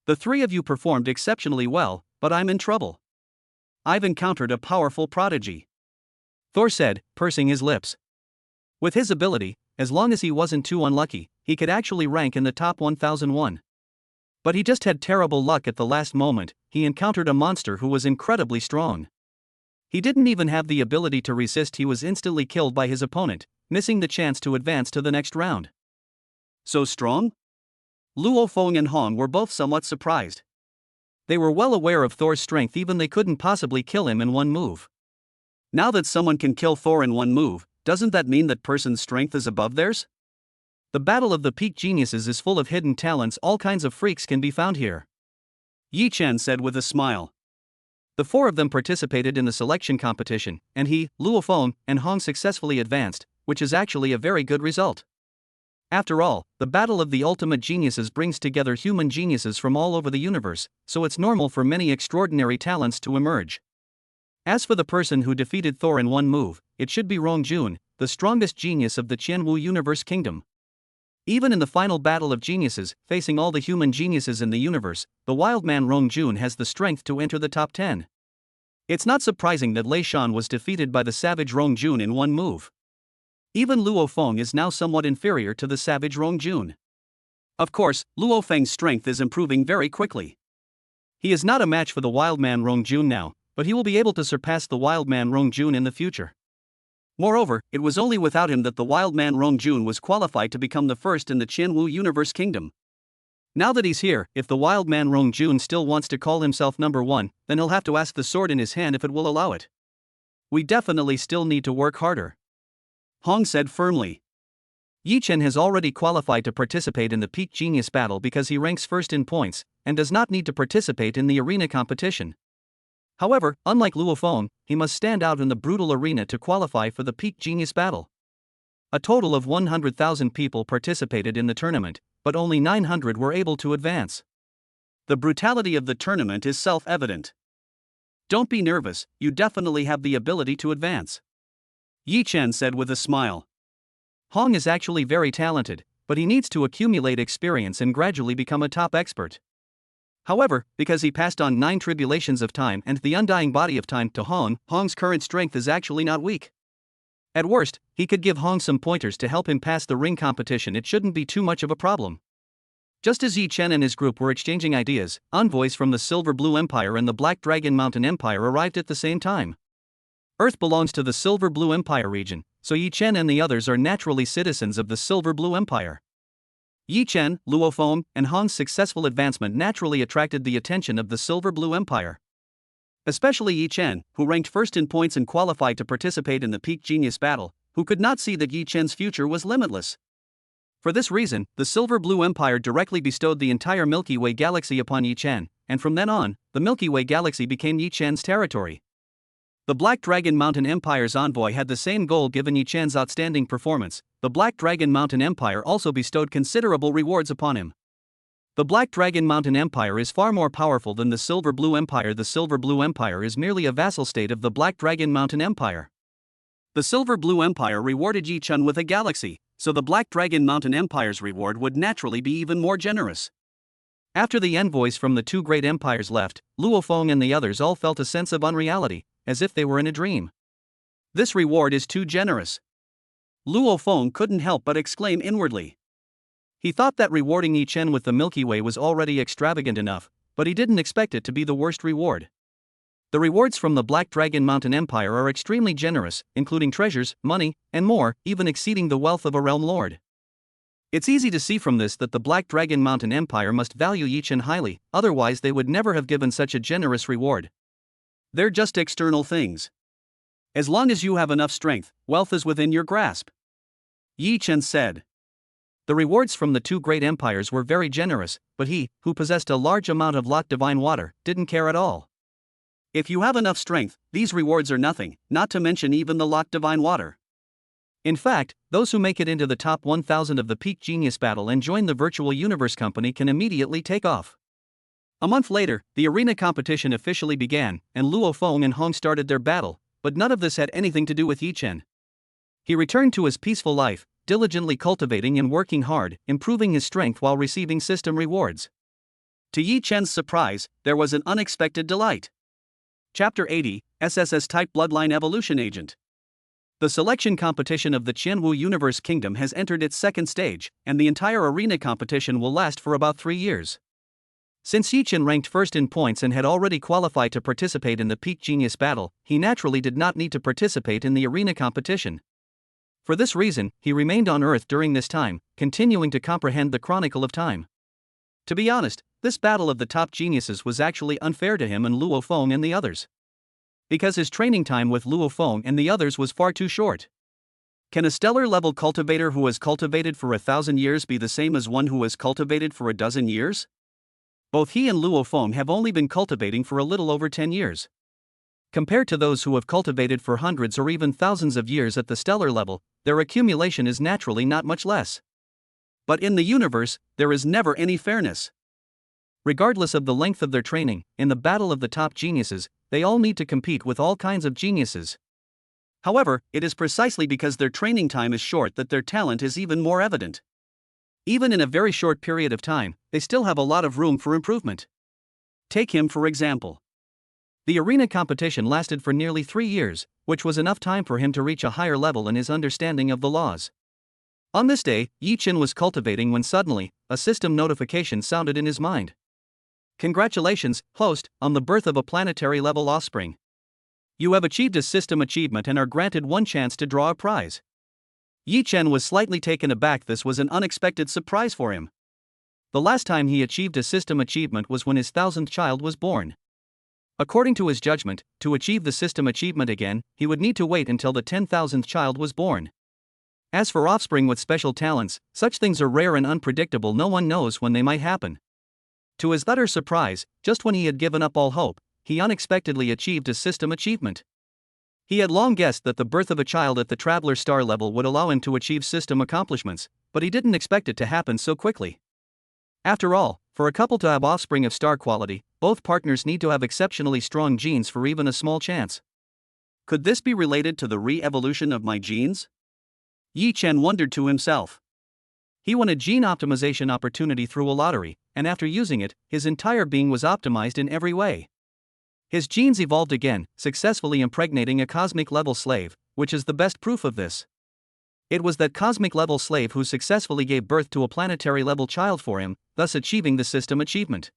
The 3 of you performed exceptionally well, but I'm in trouble. I've encountered a powerful prodigy, Thor said, pursing his lips. With his ability, as long as he wasn't too unlucky, he could actually rank in the top 1001. But he just had terrible luck at the last moment. He encountered a monster who was incredibly strong. He didn't even have the ability to resist. He was instantly killed by his opponent, missing the chance to advance to the next round. So strong? Luo Feng and Hong were both somewhat surprised. They were well aware of Thor's strength, even they couldn't possibly kill him in one move. Now that someone can kill Thor in one move, doesn't that mean that person's strength is above theirs? The battle of the peak geniuses is full of hidden talents. All kinds of freaks can be found here. Yi Chen said with a smile. The four of them participated in the selection competition, and he, Luo Feng, and Hong successfully advanced, which is actually a very good result. After all, the battle of the ultimate geniuses brings together human geniuses from all over the universe, so it's normal for many extraordinary talents to emerge. As for the person who defeated Thor in one move, it should be Rong Jun, the strongest genius of the Qianwu Universe Kingdom. Even in the final battle of geniuses, facing all the human geniuses in the universe, the wild man Rong Jun has the strength to enter the top 10. It's not surprising that Lei Shan was defeated by the savage Rong Jun in one move. Even Luo Feng is now somewhat inferior to the savage Rong Jun. Of course, Luo Feng's strength is improving very quickly. He is not a match for the wild man Rong Jun now, but he will be able to surpass the wild man Rong Jun in the future. Moreover, it was only without him that the wild man Rong Jun was qualified to become the first in the Qianwu Universe Kingdom. Now that he's here, if the wild man Rong Jun still wants to call himself number one, then he'll have to ask the sword in his hand if it will allow it. We definitely still need to work harder, Hong said firmly. Yi Chen has already qualified to participate in the peak genius battle because he ranks first in points, and does not need to participate in the arena competition. However, unlike Luo Feng, he must stand out in the brutal arena to qualify for the peak genius battle. A total of 100,000 people participated in the tournament, but only 900 were able to advance. The brutality of the tournament is self-evident. Don't be nervous, you definitely have the ability to advance, Yi Chen said with a smile. Hong is actually very talented, but he needs to accumulate experience and gradually become a top expert. However, because he passed on 9 tribulations of time and the undying body of time to Hong, Hong's current strength is actually not weak. At worst, he could give Hong some pointers to help him pass the ring competition. It shouldn't be too much of a problem. Just as Yi Chen and his group were exchanging ideas, envoys from the Silver Blue Empire and the Black Dragon Mountain Empire arrived at the same time. Earth belongs to the Silver Blue Empire region, so Yi Chen and the others are naturally citizens of the Silver Blue Empire. Yi Chen, Luo Feng, and Hong's successful advancement naturally attracted the attention of the Silver Blue Empire. Especially Yi Chen, who ranked first in points and qualified to participate in the peak genius battle, who could not see that Yi Chen's future was limitless. For this reason, the Silver Blue Empire directly bestowed the entire Milky Way galaxy upon Yi Chen, and from then on, the Milky Way galaxy became Yi Chen's territory. The Black Dragon Mountain Empire's envoy had the same goal. Given Yi Chen's outstanding performance, the Black Dragon Mountain Empire also bestowed considerable rewards upon him. The Black Dragon Mountain Empire is far more powerful than the Silver Blue Empire. The Silver Blue Empire is merely a vassal state of the Black Dragon Mountain Empire. The Silver Blue Empire rewarded Yi Chen with a galaxy, so the Black Dragon Mountain Empire's reward would naturally be even more generous. After the envoys from the two great empires left, Luo Feng and the others all felt a sense of unreality, as if they were in a dream. This reward is too generous. Luo Feng couldn't help but exclaim inwardly. He thought that rewarding Yi Chen with the Milky Way was already extravagant enough, but he didn't expect it to be the worst reward. The rewards from the Black Dragon Mountain Empire are extremely generous, including treasures, money, and more, even exceeding the wealth of a realm lord. It's easy to see from this that the Black Dragon Mountain Empire must value Yi Chen highly, otherwise they would never have given such a generous reward. They're just external things. As long as you have enough strength, wealth is within your grasp, Yi Chen said. The rewards from the two great empires were very generous, but he, who possessed a large amount of Lot Divine Water, didn't care at all. If you have enough strength, these rewards are nothing, not to mention even the Lot Divine Water. In fact, those who make it into the top 1000 of the Peak Genius Battle and join the Virtual Universe Company can immediately take off. A month later, the arena competition officially began, and Luo Feng and Hong started their battle, but none of this had anything to do with Yi Chen. He returned to his peaceful life, diligently cultivating and working hard, improving his strength while receiving system rewards. To Yi Chen's surprise, there was an unexpected delight. Chapter 80, SSS Type Bloodline Evolution Agent. The selection competition of the Qianwu Universe Kingdom has entered its second stage, and the entire arena competition will last for about 3 years. Since Yichen ranked first in points and had already qualified to participate in the Peak Genius battle, he naturally did not need to participate in the arena competition. For this reason, he remained on Earth during this time, continuing to comprehend the Chronicle of Time. To be honest, this battle of the top geniuses was actually unfair to him and Luo Feng and the others. Because his training time with Luo Feng and the others was far too short. Can a stellar-level cultivator who has cultivated for 1,000 years be the same as one who has cultivated for 12 years? Both he and Luo Feng have only been cultivating for a little over 10 years. Compared to those who have cultivated for hundreds or even thousands of years at the stellar level, their accumulation is naturally not much less. But in the universe, there is never any fairness. Regardless of the length of their training, in the battle of the top geniuses, they all need to compete with all kinds of geniuses. However, it is precisely because their training time is short that their talent is even more evident. Even in a very short period of time, they still have a lot of room for improvement. Take him for example. The arena competition lasted for nearly 3 years, which was enough time for him to reach a higher level in his understanding of the laws. On this day, Yichen was cultivating when suddenly, a system notification sounded in his mind. Congratulations, host, on the birth of a planetary-level offspring. You have achieved a system achievement and are granted one chance to draw a prize. Yichen was slightly taken aback. This was an unexpected surprise for him. The last time he achieved a system achievement was when his 1000th child was born. According to his judgment, to achieve the system achievement again, he would need to wait until the 10,000th child was born. As for offspring with special talents, such things are rare and unpredictable. No one knows when they might happen. To his utter surprise, just when he had given up all hope, he unexpectedly achieved a system achievement. He had long guessed that the birth of a child at the Traveler Star level would allow him to achieve system accomplishments, but he didn't expect it to happen so quickly. After all, for a couple to have offspring of star quality, both partners need to have exceptionally strong genes for even a small chance. Could this be related to the re-evolution of my genes? Yichen wondered to himself. He won a gene optimization opportunity through a lottery, and after using it, his entire being was optimized in every way. His genes evolved again, successfully impregnating a cosmic-level slave, which is the best proof of this. It was that cosmic-level slave who successfully gave birth to a planetary-level child for him, thus achieving the system achievement.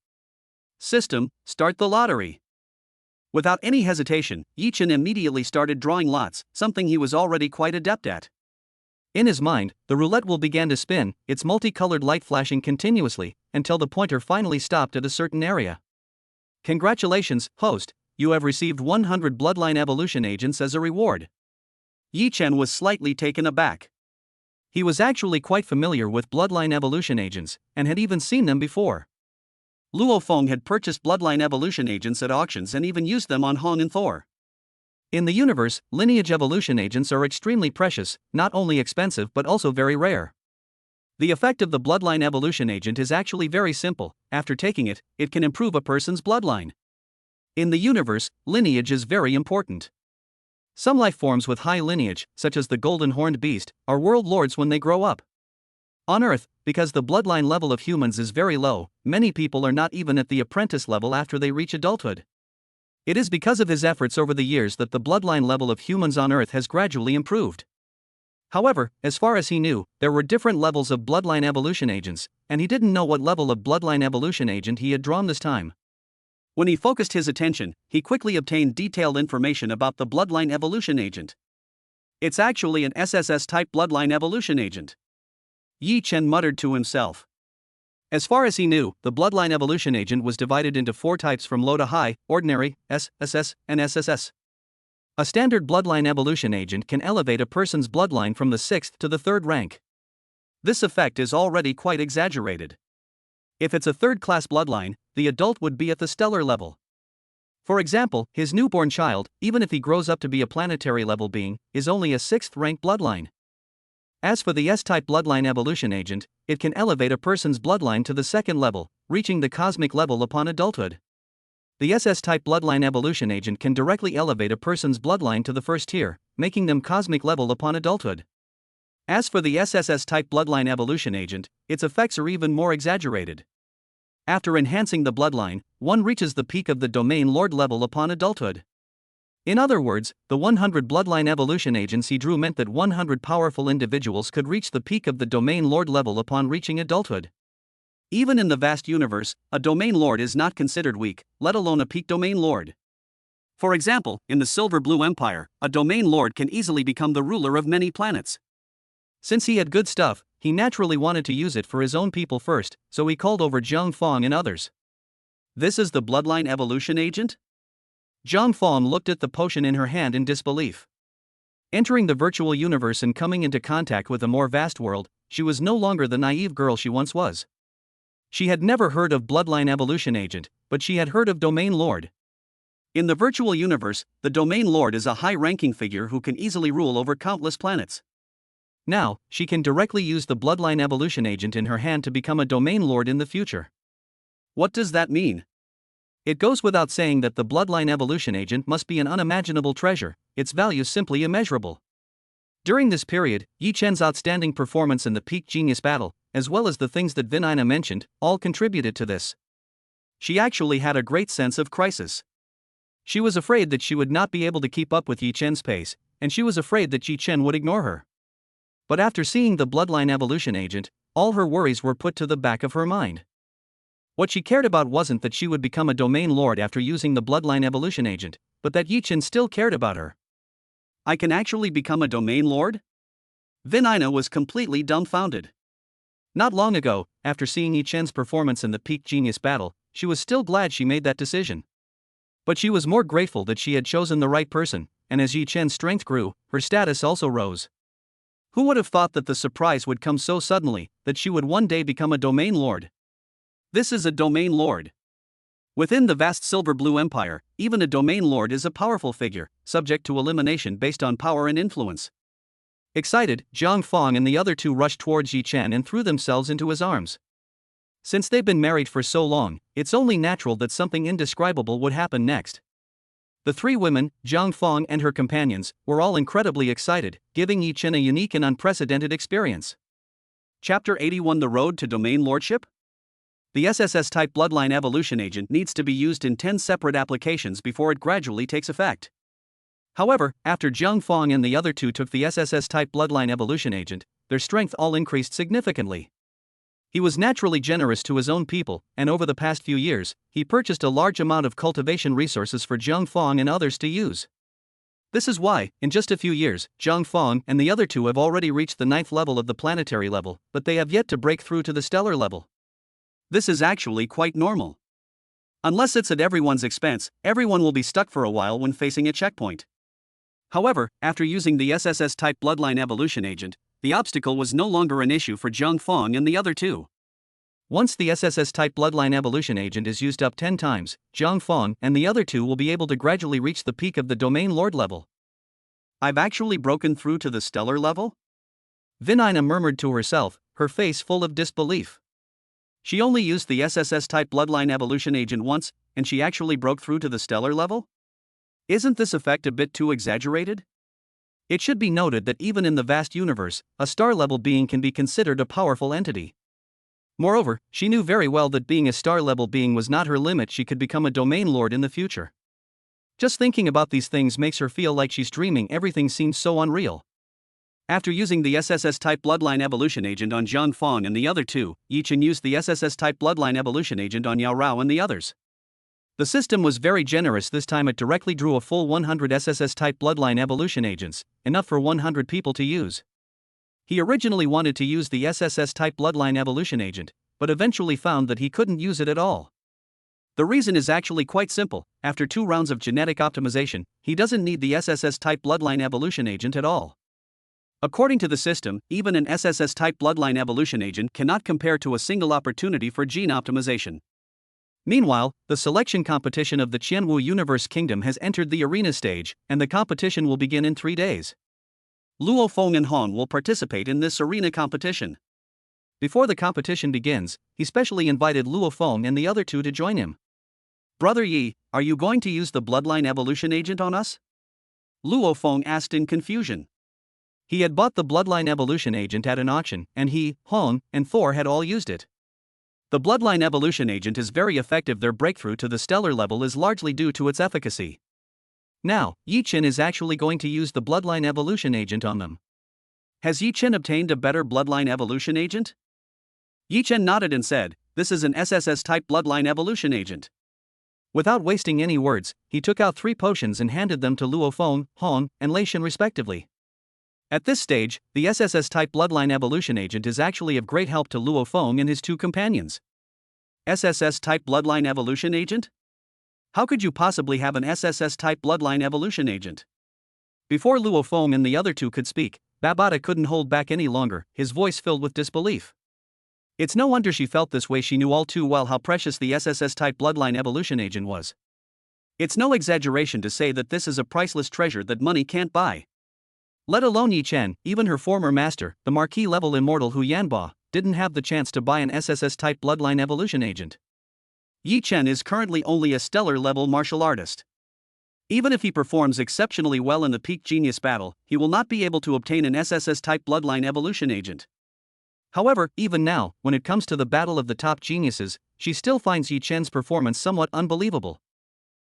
System, start the lottery. Without any hesitation, Yichen immediately started drawing lots, something he was already quite adept at. In his mind, the roulette wheel began to spin, its multicolored light flashing continuously, until the pointer finally stopped at a certain area. Congratulations, host, you have received 100 bloodline evolution agents as a reward. Yichen was slightly taken aback. He was actually quite familiar with bloodline evolution agents, and had even seen them before. Luo Feng had purchased bloodline evolution agents at auctions and even used them on Han and Thor. In the universe, lineage evolution agents are extremely precious, not only expensive but also very rare. The effect of the bloodline evolution agent is actually very simple. After taking it, it can improve a person's bloodline. In the universe, lineage is very important. Some life forms with high lineage, such as the golden horned beast, are world lords when they grow up. On Earth, because the bloodline level of humans is very low, many people are not even at the apprentice level after they reach adulthood. It is because of his efforts over the years that the bloodline level of humans on Earth has gradually improved. However, as far as he knew, there were different levels of bloodline evolution agents, and he didn't know what level of bloodline evolution agent he had drawn this time. When he focused his attention, he quickly obtained detailed information about the bloodline evolution agent. It's actually an SSS-type bloodline evolution agent. Yichen muttered to himself. As far as he knew, the bloodline evolution agent was divided into 4 types from low to high: ordinary, S, SS, and SSS. A standard bloodline evolution agent can elevate a person's bloodline from the 6th to the 3rd rank. This effect is already quite exaggerated. If it's a 3rd-class bloodline, the adult would be at the stellar level. For example, his newborn child, even if he grows up to be a planetary-level being, is only a 6th-rank bloodline. As for the S-type bloodline evolution agent, it can elevate a person's bloodline to the 2nd level, reaching the cosmic level upon adulthood. The SS-type bloodline evolution agent can directly elevate a person's bloodline to the 1st tier, making them cosmic level upon adulthood. As for the SSS-type bloodline evolution agent, its effects are even more exaggerated. After enhancing the bloodline, one reaches the peak of the domain lord level upon adulthood. In other words, the 100 bloodline evolution agents he drew meant that 100 powerful individuals could reach the peak of the Domain Lord level upon reaching adulthood. Even in the vast universe, a Domain Lord is not considered weak, let alone a peak Domain Lord. For example, in the Silver Blue Empire, a Domain Lord can easily become the ruler of many planets. Since he had good stuff, he naturally wanted to use it for his own people first, so he called over Zhang Fong and others. This is the bloodline evolution agent? Zhang Fong looked at the potion in her hand in disbelief. Entering the virtual universe and coming into contact with a more vast world, she was no longer the naive girl she once was. She had never heard of bloodline evolution agent, but she had heard of Domain Lord. In the virtual universe, the Domain Lord is a high-ranking figure who can easily rule over countless planets. Now, she can directly use the bloodline evolution agent in her hand to become a Domain Lord in the future. What does that mean? It goes without saying that the bloodline evolution agent must be an unimaginable treasure, its value simply immeasurable. During this period, Yi Chen's outstanding performance in the peak genius battle, as well as the things that Vinina mentioned, all contributed to this. She actually had a great sense of crisis. She was afraid that she would not be able to keep up with Yi Chen's pace, and she was afraid that Yi Chen would ignore her. But after seeing the bloodline evolution agent, all her worries were put to the back of her mind. What she cared about wasn't that she would become a Domain Lord after using the bloodline evolution agent, but that Yi Chen still cared about her. I can actually become a Domain Lord? Vinina was completely dumbfounded. Not long ago, after seeing Yi Chen's performance in the peak genius battle, she was still glad she made that decision. But she was more grateful that she had chosen the right person, and as Yi Chen's strength grew, her status also rose. Who would have thought that the surprise would come so suddenly, that she would one day become a Domain Lord? This is a Domain Lord. Within the vast Silver Blue Empire, even a Domain Lord is a powerful figure, subject to elimination based on power and influence. Excited, Zhang Fong and the other two rushed towards Yi Chen and threw themselves into his arms. Since they've been married for so long, it's only natural that something indescribable would happen next. The three women, Zhang Fong and her companions, were all incredibly excited, giving Yi Chen a unique and unprecedented experience. Chapter 81: The Road to Domain Lordship? The SSS-type bloodline evolution agent needs to be used in 10 separate applications before it gradually takes effect. However, after Zhang Fong and the other two took the SSS-type bloodline evolution agent, their strength all increased significantly. He was naturally generous to his own people, and over the past few years, he purchased a large amount of cultivation resources for Zhang Fong and others to use. This is why, in just a few years, Zhang Fong and the other two have already reached the 9th level of the planetary level, but they have yet to break through to the stellar level. This is actually quite normal. Unless it's at everyone's expense, everyone will be stuck for a while when facing a checkpoint. However, after using the SSS-type bloodline evolution agent, the obstacle was no longer an issue for Zhang Fong and the other two. Once the SSS-type bloodline evolution agent is used up 10 times, Zhang Fong and the other two will be able to gradually reach the peak of the Domain Lord level. I've actually broken through to the stellar level? Vinina murmured to herself, her face full of disbelief. She only used the SSS-type bloodline evolution agent once, and she actually broke through to the stellar level? Isn't this effect a bit too exaggerated? It should be noted that even in the vast universe, a star-level being can be considered a powerful entity. Moreover, she knew very well that being a star-level being was not her limit. She could become a Domain Lord in the future. Just thinking about these things makes her feel like she's dreaming. Everything seems so unreal. After using the SSS-type bloodline evolution agent on Zhang Fong and the other two, Yi Chen used the SSS-type bloodline evolution agent on Yao Rao and the others. The system was very generous this time. It directly drew a full 100 SSS-type bloodline evolution agents, enough for 100 people to use. He originally wanted to use the SSS-type bloodline evolution agent, but eventually found that he couldn't use it at all. The reason is actually quite simple. After 2 rounds of genetic optimization, he doesn't need the SSS-type bloodline evolution agent at all. According to the system, even an SSS-type bloodline evolution agent cannot compare to a single opportunity for gene optimization. Meanwhile, the selection competition of the Qianwu Universe Kingdom has entered the arena stage, and the competition will begin in 3 days. Luo Feng and Han will participate in this arena competition. Before the competition begins, he specially invited Luo Feng and the other two to join him. Brother Yi, are you going to use the bloodline evolution agent on us? Luo Feng asked in confusion. He had bought the bloodline evolution agent at an auction, and he, Hong, and Thor had all used it. The bloodline evolution agent is very effective. Their breakthrough to the stellar level is largely due to its efficacy. Now, Yi Chen is actually going to use the bloodline evolution agent on them. Has Yi Chen obtained a better bloodline evolution agent? Yi Chen nodded and said, "This is an SSS-type bloodline evolution agent." Without wasting any words, he took out 3 potions and handed them to Luo Feng, Hong, and Lei Shen respectively. At this stage, the SSS-type bloodline evolution agent is actually of great help to Luo Feng and his 2 companions. SSS-type bloodline evolution agent? How could you possibly have an SSS-type bloodline evolution agent? Before Luo Feng and the other 2 could speak, Babata couldn't hold back any longer, his voice filled with disbelief. It's no wonder she felt this way, she knew all too well how precious the SSS-type bloodline evolution agent was. It's no exaggeration to say that this is a priceless treasure that money can't buy. Let alone Yi Chen, even her former master, the Marquis-level immortal Hu Yanba, didn't have the chance to buy an SSS-type bloodline evolution agent. Yi Chen is currently only a stellar-level martial artist. Even if he performs exceptionally well in the peak genius battle, he will not be able to obtain an SSS-type bloodline evolution agent. However, even now, when it comes to the battle of the top geniuses, she still finds Yi Chen's performance somewhat unbelievable.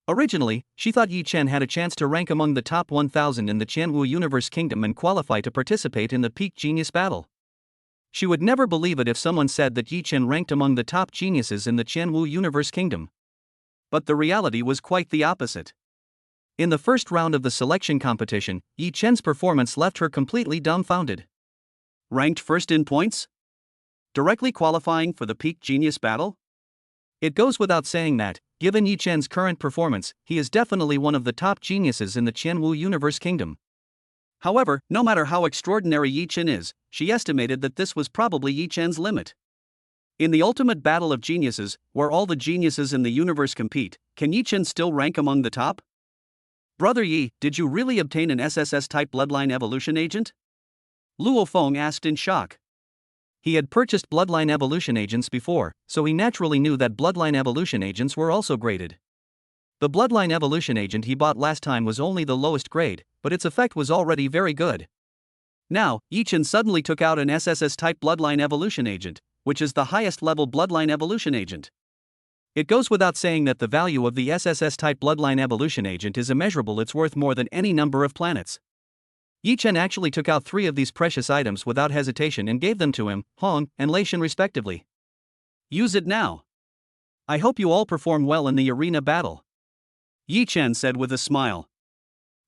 Originally, she thought Yi Chen had a chance to rank among the top 1,000 in the Qianwu Universe Kingdom and qualify to participate in the peak genius battle. She would never believe it if someone said that Yi Chen ranked among the top geniuses in the Qianwu Universe Kingdom. But the reality was quite the opposite. In the first round of the selection competition, Yi Chen's performance left her completely dumbfounded. Ranked first in points? Directly qualifying for the peak genius battle? It goes without saying that, given Yi Chen's current performance, he is definitely one of the top geniuses in the Qianwu Universe Kingdom. However, no matter how extraordinary Yi Chen is, she estimated that this was probably Yi Chen's limit. In the ultimate battle of geniuses, where all the geniuses in the universe compete, can Yi Chen still rank among the top? Brother Yi, did you really obtain an SSS-type bloodline evolution agent? Luo Feng asked in shock. He had purchased bloodline evolution agents before, so he naturally knew that bloodline evolution agents were also graded. The bloodline evolution agent he bought last time was only the lowest grade, but its effect was already very good. Now, Yi Chen suddenly took out an SSS-type bloodline evolution agent, which is the highest level bloodline evolution agent. It goes without saying that the value of the SSS-type bloodline evolution agent is immeasurable, it's worth more than any number of planets. Yi Chen actually took out 3 of these precious items without hesitation and gave them to him, Hong, and Lei Shen respectively. Use it now. I hope you all perform well in the arena battle. Yi Chen said with a smile.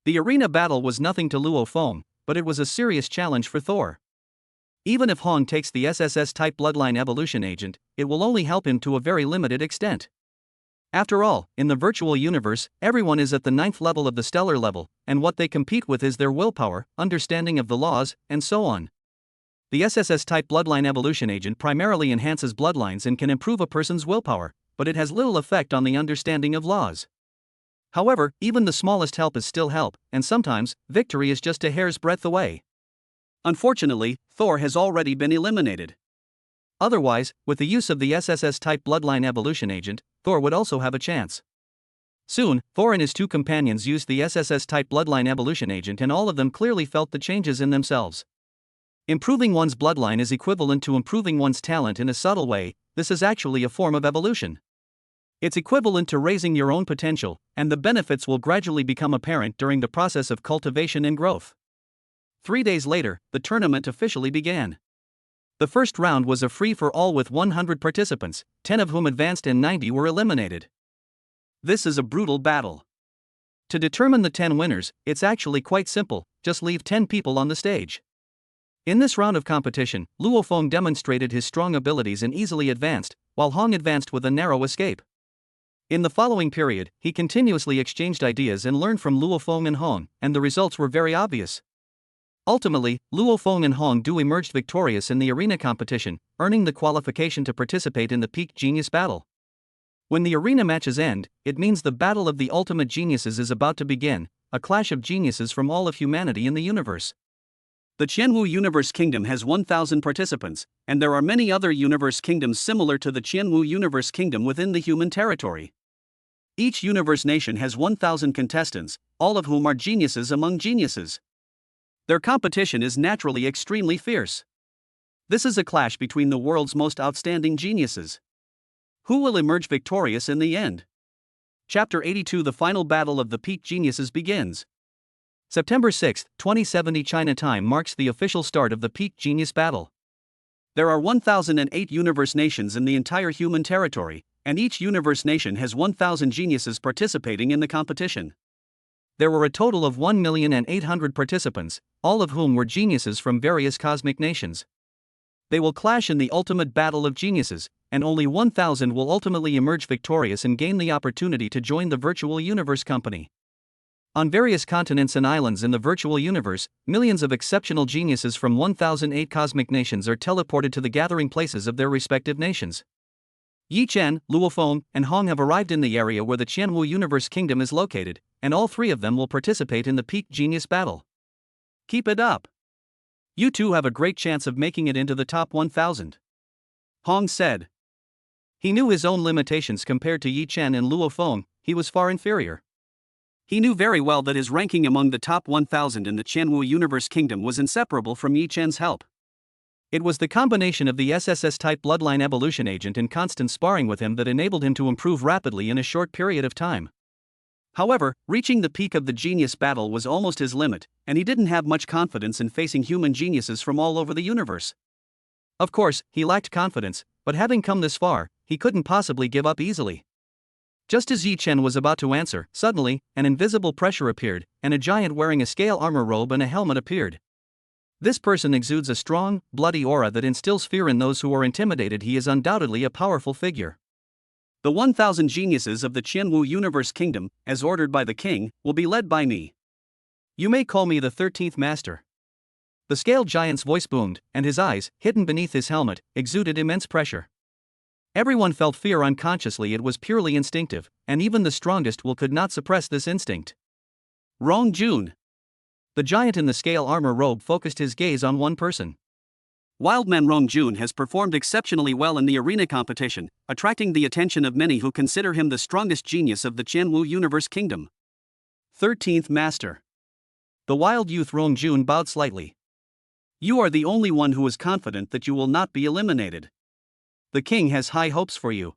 The arena battle was nothing to Luo Feng, but it was a serious challenge for Thor. Even if Hong takes the SSS-type bloodline evolution agent, it will only help him to a very limited extent. After all, in the virtual universe, everyone is at the 9th level of the stellar level, and what they compete with is their willpower, understanding of the laws, and so on. The SSS-type bloodline evolution agent primarily enhances bloodlines and can improve a person's willpower, but it has little effect on the understanding of laws. However, even the smallest help is still help, and sometimes, victory is just a hair's breadth away. Unfortunately, Thor has already been eliminated. Otherwise, with the use of the SSS-type bloodline evolution agent, Thor would also have a chance. Soon, Thor and his 2 companions used the SSS-type bloodline evolution agent and all of them clearly felt the changes in themselves. Improving one's bloodline is equivalent to improving one's talent in a subtle way. This is actually a form of evolution. It's equivalent to raising your own potential, and the benefits will gradually become apparent during the process of cultivation and growth. 3 days later, the tournament officially began. The first round was a free-for-all with 100 participants, 10 of whom advanced and 90 were eliminated. This is a brutal battle. To determine the 10 winners, it's actually quite simple, just leave 10 people on the stage. In this round of competition, Luo Feng demonstrated his strong abilities and easily advanced, while Hong advanced with a narrow escape. In the following period, he continuously exchanged ideas and learned from Luo Feng and Hong, and the results were very obvious. Ultimately, Luo Feng and Hong Du emerged victorious in the arena competition, earning the qualification to participate in the peak genius battle. When the arena matches end, it means the battle of the ultimate geniuses is about to begin, a clash of geniuses from all of humanity in the universe. The Qianwu Universe Kingdom has 1,000 participants, and there are many other universe kingdoms similar to the Qianwu Universe Kingdom within the human territory. Each universe nation has 1,000 contestants, all of whom are geniuses among geniuses. Their competition is naturally extremely fierce. This is a clash between the world's most outstanding geniuses. Who will emerge victorious in the end? Chapter 82 The final battle of the peak geniuses begins. September 6, 2070 China time marks the official start of the peak genius battle. There are 1008 universe nations in the entire human territory, and each universe nation has 1000 geniuses participating in the competition. There were a total of 1,800,000 participants, all of whom were geniuses from various cosmic nations. They will clash in the ultimate battle of geniuses, and only 1000 will ultimately emerge victorious and gain the opportunity to join the virtual universe company. On various continents and islands in the virtual universe, millions of exceptional geniuses from 1008 cosmic nations are teleported to the gathering places of their respective nations. Yi Chen, Luo Feng, and Hong have arrived in the area where the Qianwu Universe Kingdom is located, and all three of them will participate in the peak genius battle. Keep it up. You two have a great chance of making it into the top 1000. Hong said. He knew his own limitations compared to Yi Chen and Luo Feng. He was far inferior. He knew very well that his ranking among the top 1000 in the Qianwu Universe Kingdom was inseparable from Yi Chen's help. It was the combination of the SSS-type bloodline evolution agent and constant sparring with him that enabled him to improve rapidly in a short period of time. However, reaching the peak of the genius battle was almost his limit, and he didn't have much confidence in facing human geniuses from all over the universe. Of course, he lacked confidence, but having come this far, he couldn't possibly give up easily. Just as Yi Chen was about to answer, suddenly, an invisible pressure appeared, and a giant wearing a scale armor robe and a helmet appeared. This person exudes a strong, bloody aura that instills fear in those who are intimidated. He is undoubtedly a powerful figure. The 1000 geniuses of the Qianwu Universe Kingdom, as ordered by the king, will be led by me. You may call me the 13th Master. The scale giant's voice boomed, and his eyes, hidden beneath his helmet, exuded immense pressure. Everyone felt fear unconsciously. It was purely instinctive, and even the strongest will could not suppress this instinct. Rong Jun. The giant in the scale armor robe focused his gaze on one person. Wildman Rong Jun has performed exceptionally well in the arena competition, attracting the attention of many who consider him the strongest genius of the Qianwu Universe Kingdom. 13th Master. The wild youth Rong Jun bowed slightly. You are the only one who is confident that you will not be eliminated. The king has high hopes for you.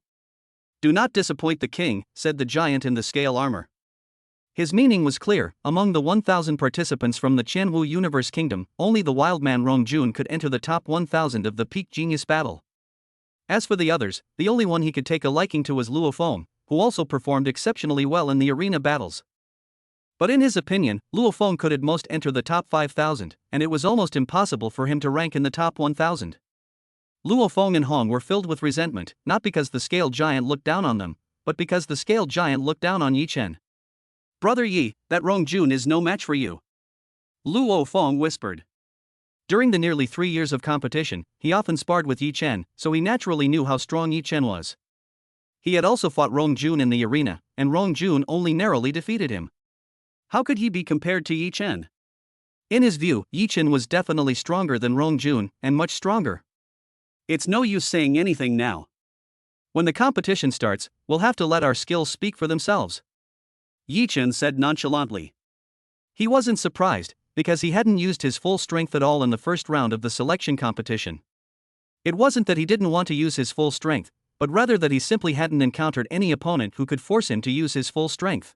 Do not disappoint the king, said the giant in the scale armor. His meaning was clear. Among the 1000 participants from the Qianwu Universe Kingdom, only the wildman Rong Jun could enter the top 1000 of the peak genius battle. As for the others, the only one he could take a liking to was Luo Feng, who also performed exceptionally well in the arena battles. But in his opinion, Luo Feng could at most enter the top 5000, and it was almost impossible for him to rank in the top 1000. Luo Feng and Hong were filled with resentment, not because the scale giant looked down on them, but because the scale giant looked down on Yi Chen. Brother Yi, that Rong Jun is no match for you. Luo Feng whispered. During the nearly 3 years of competition, he often sparred with Yi Chen, so he naturally knew how strong Yi Chen was. He had also fought Rong Jun in the arena, and Rong Jun only narrowly defeated him. How could he be compared to Yi Chen? In his view, Yi Chen was definitely stronger than Rong Jun, and much stronger. It's no use saying anything now. When the competition starts, we'll have to let our skills speak for themselves. Yi Chen said nonchalantly. He wasn't surprised, because he hadn't used his full strength at all in the first round of the selection competition. It wasn't that he didn't want to use his full strength, but rather that he simply hadn't encountered any opponent who could force him to use his full strength.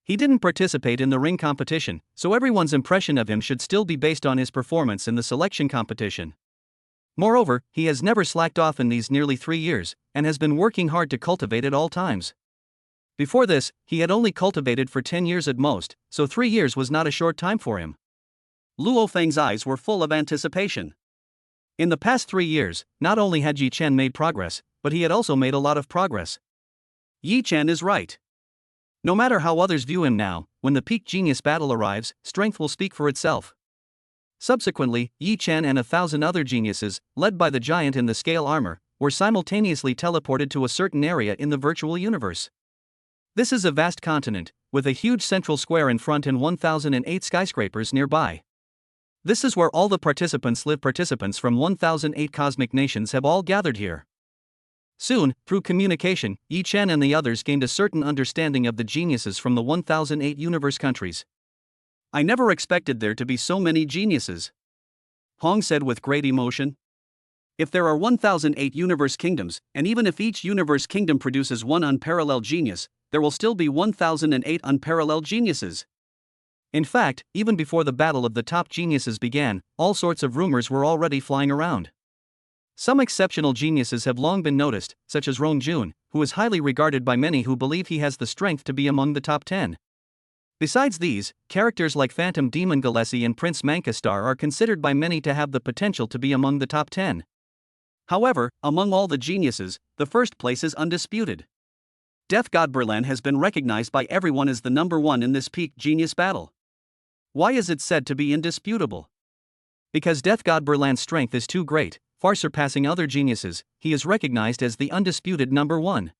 He didn't participate in the ring competition, so everyone's impression of him should still be based on his performance in the selection competition. Moreover, he has never slacked off in these nearly 3 years, and has been working hard to cultivate at all times. Before this, he had only cultivated for 10 years at most, so 3 years was not a short time for him. Luo Feng's eyes were full of anticipation. In the past 3 years, not only had Yi Chen made progress, but he had also made a lot of progress. Yi Chen is right. No matter how others view him now, when the peak genius battle arrives, strength will speak for itself. Subsequently, Yi Chen and 1000 other geniuses, led by the giant in the scale armor, were simultaneously teleported to a certain area in the virtual universe. This is a vast continent, with a huge central square in front and 1008 skyscrapers nearby. This is where all the participants live. Participants from 1008 cosmic nations have all gathered here. Soon, through communication, Yi Chen and the others gained a certain understanding of the geniuses from the 1008 universe countries. I never expected there to be so many geniuses, Hong said with great emotion. If there are 1008 universe kingdoms, and even if each universe kingdom produces one unparalleled genius, there will still be 1008 unparalleled geniuses. In fact, even before the battle of the top geniuses began, all sorts of rumors were already flying around. Some exceptional geniuses have long been noticed, such as Rong Jun, who is highly regarded by many who believe he has the strength to be among the top 10. Besides these, characters like Phantom Demon Gillespie and Prince Mankastar are considered by many to have the potential to be among the top 10. However, among all the geniuses, the first place is undisputed. Death God Berlan has been recognized by everyone as the number one in this peak genius battle. Why is it said to be indisputable? Because Death God Berlan's strength is too great, far surpassing other geniuses, he is recognized as the undisputed number one.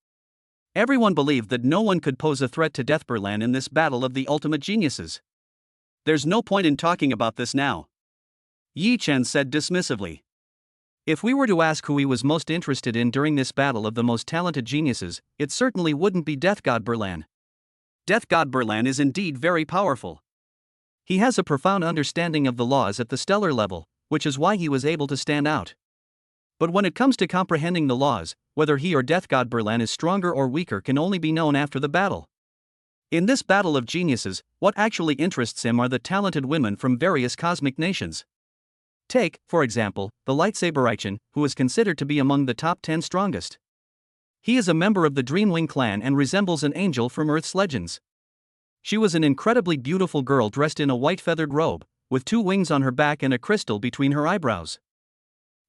Everyone believed that no one could pose a threat to Death Berlan in this battle of the ultimate geniuses. There's no point in talking about this now, Yi Chen said dismissively. If we were to ask who he was most interested in during this battle of the most talented geniuses, it certainly wouldn't be Death God Berlan. Death God Berlan is indeed very powerful. He has a profound understanding of the laws at the stellar level, which is why he was able to stand out. But when it comes to comprehending the laws, whether he or Death God Berlan is stronger or weaker can only be known after the battle. In this battle of geniuses, what actually interests him are the talented women from various cosmic nations. Take, for example, the Lightsaber Ichin, who is considered to be among the top 10 strongest. He is a member of the Dreamwing clan and resembles an angel from Earth's legends. She was an incredibly beautiful girl dressed in a white feathered robe, with 2 wings on her back and a crystal between her eyebrows.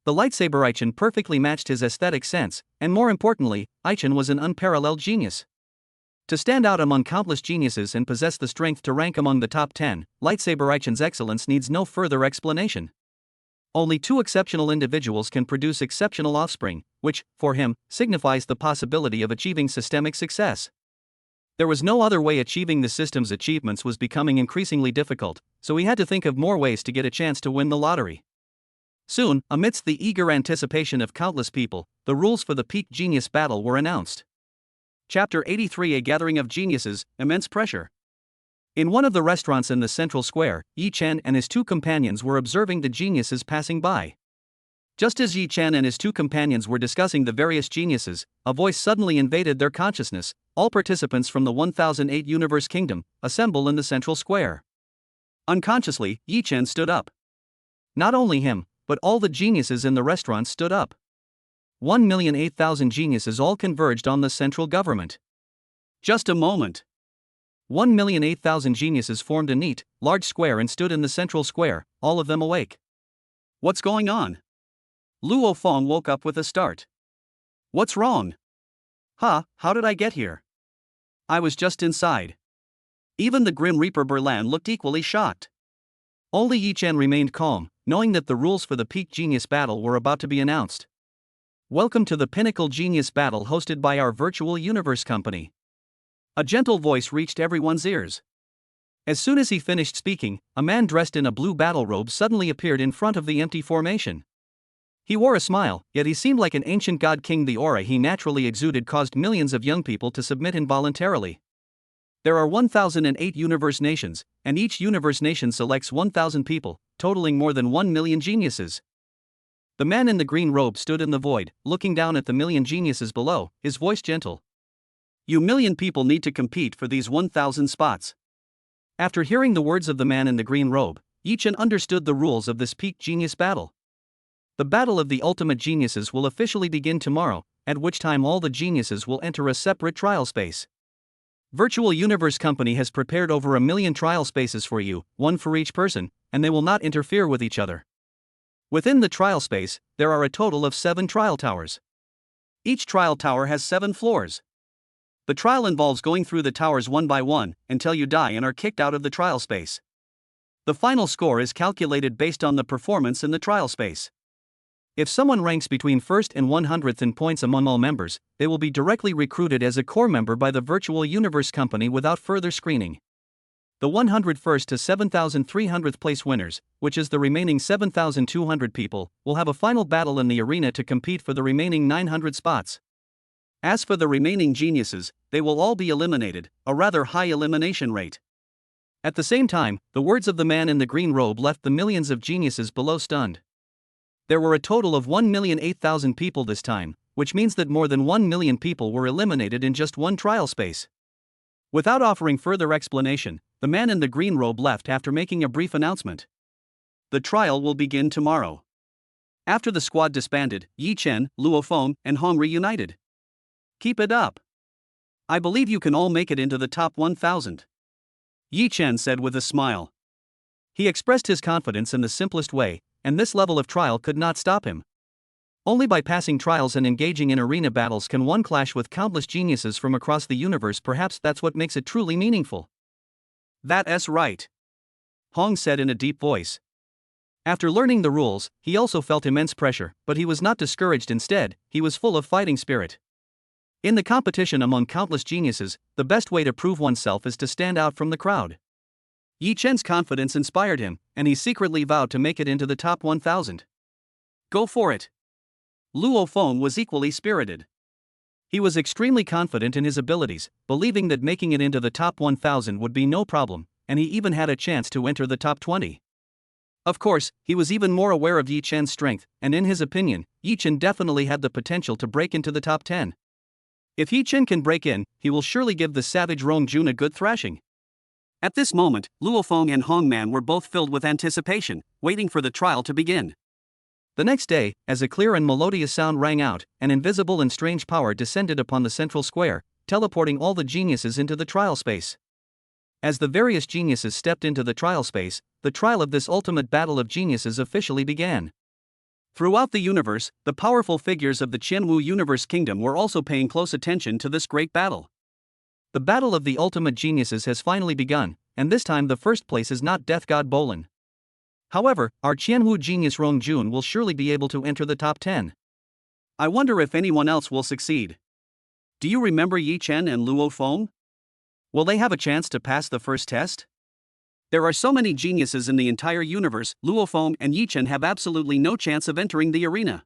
The Lightsaber Ichin perfectly matched his aesthetic sense, and more importantly, Ichin was an unparalleled genius. To stand out among countless geniuses and possess the strength to rank among the top 10, Lightsaber Ichin's excellence needs no further explanation. Only 2 exceptional individuals can produce exceptional offspring, which, for him, signifies the possibility of achieving systemic success. There was no other way. Achieving the system's achievements was becoming increasingly difficult, so he had to think of more ways to get a chance to win the lottery. Soon, amidst the eager anticipation of countless people, the rules for the peak genius battle were announced. Chapter 83: A Gathering of Geniuses, Immense Pressure. In one of the restaurants in the central square, Yi Chen and his 2 companions were observing the geniuses passing by. Just as Yi Chen and his 2 companions were discussing the various geniuses, a voice suddenly invaded their consciousness. All participants from the 1008 Universe Kingdom, assemble in the central square. Unconsciously, Yi Chen stood up. Not only him, but all the geniuses in the restaurant stood up. 1,008,000 geniuses all converged on the central government. Just a moment. 1,008,000 geniuses formed a neat, large square and stood in the central square, all of them awake. What's going on? Luo Feng woke up with a start. What's wrong? How did I get here? I was just inside. Even the Grim Reaper Berlan looked equally shocked. Only Yi Chen remained calm, knowing that the rules for the peak genius battle were about to be announced. Welcome to the Pinnacle Genius Battle hosted by our Virtual Universe Company. A gentle voice reached everyone's ears. As soon as he finished speaking, a man dressed in a blue battle robe suddenly appeared in front of the empty formation. He wore a smile, yet he seemed like an ancient god king. The aura he naturally exuded caused millions of young people to submit involuntarily. There are 1008 universe nations, and each universe nation selects 1000 people, totaling more than 1 million geniuses. The man in the green robe stood in the void, looking down at the million geniuses below, his voice gentle. You million people need to compete for these 1000 spots. After hearing the words of the man in the green robe, Yi Chen understood the rules of this peak genius battle. The battle of the ultimate geniuses will officially begin tomorrow, at which time all the geniuses will enter a separate trial space. Virtual Universe Company has prepared over 1 million trial spaces for you, 1 for each person, and they will not interfere with each other. Within the trial space, there are a total of 7 trial towers. Each trial tower has 7 floors. The trial involves going through the towers one by one, until you die and are kicked out of the trial space. The final score is calculated based on the performance in the trial space. If someone ranks between 1st and 100th in points among all members, they will be directly recruited as a core member by the Virtual Universe Company without further screening. The 101st to 7,300th place winners, which is the remaining 7,200 people, will have a final battle in the arena to compete for the remaining 900 spots. As for the remaining geniuses, they will all be eliminated, a rather high elimination rate. At the same time, the words of the man in the green robe left the millions of geniuses below stunned. There were a total of 1,008,000 people this time, which means that more than 1 million people were eliminated in just one trial space. Without offering further explanation, the man in the green robe left after making a brief announcement. The trial will begin tomorrow. After the squad disbanded, Yi Chen, Luo Feng, and Hong reunited. Keep it up. I believe you can all make it into the top 1,000. Yi Chen said with a smile. He expressed his confidence in the simplest way, and this level of trial could not stop him. Only by passing trials and engaging in arena battles can one clash with countless geniuses from across the universe. Perhaps that's what makes it truly meaningful. That's right. Hong said in a deep voice. After learning the rules, he also felt immense pressure, but he was not discouraged. Instead, he was full of fighting spirit. In the competition among countless geniuses, the best way to prove oneself is to stand out from the crowd. Yi Chen's confidence inspired him, and he secretly vowed to make it into the top 1,000. Go for it. Luo Feng was equally spirited. He was extremely confident in his abilities, believing that making it into the top 1,000 would be no problem, and he even had a chance to enter the top 20. Of course, he was even more aware of Yi Chen's strength, and in his opinion, Yi Chen definitely had the potential to break into the top 10. If Yi Chen can break in, he will surely give the savage Rong Jun a good thrashing. At this moment, Luo Feng and Hong Man were both filled with anticipation, waiting for the trial to begin. The next day, as a clear and melodious sound rang out, an invisible and strange power descended upon the central square, teleporting all the geniuses into the trial space. As the various geniuses stepped into the trial space, the trial of this ultimate battle of geniuses officially began. Throughout the universe, the powerful figures of the Qianwu Universe Kingdom were also paying close attention to this great battle. The battle of the ultimate geniuses has finally begun, and this time the first place is not Death God Bolin. However, our Qianwu genius Rong Jun will surely be able to enter the top 10. I wonder if anyone else will succeed. Do you remember Yi Chen and Luo Feng? Will they have a chance to pass the first test? There are so many geniuses in the entire universe. Luo Feng and Yi Chen have absolutely no chance of entering the arena.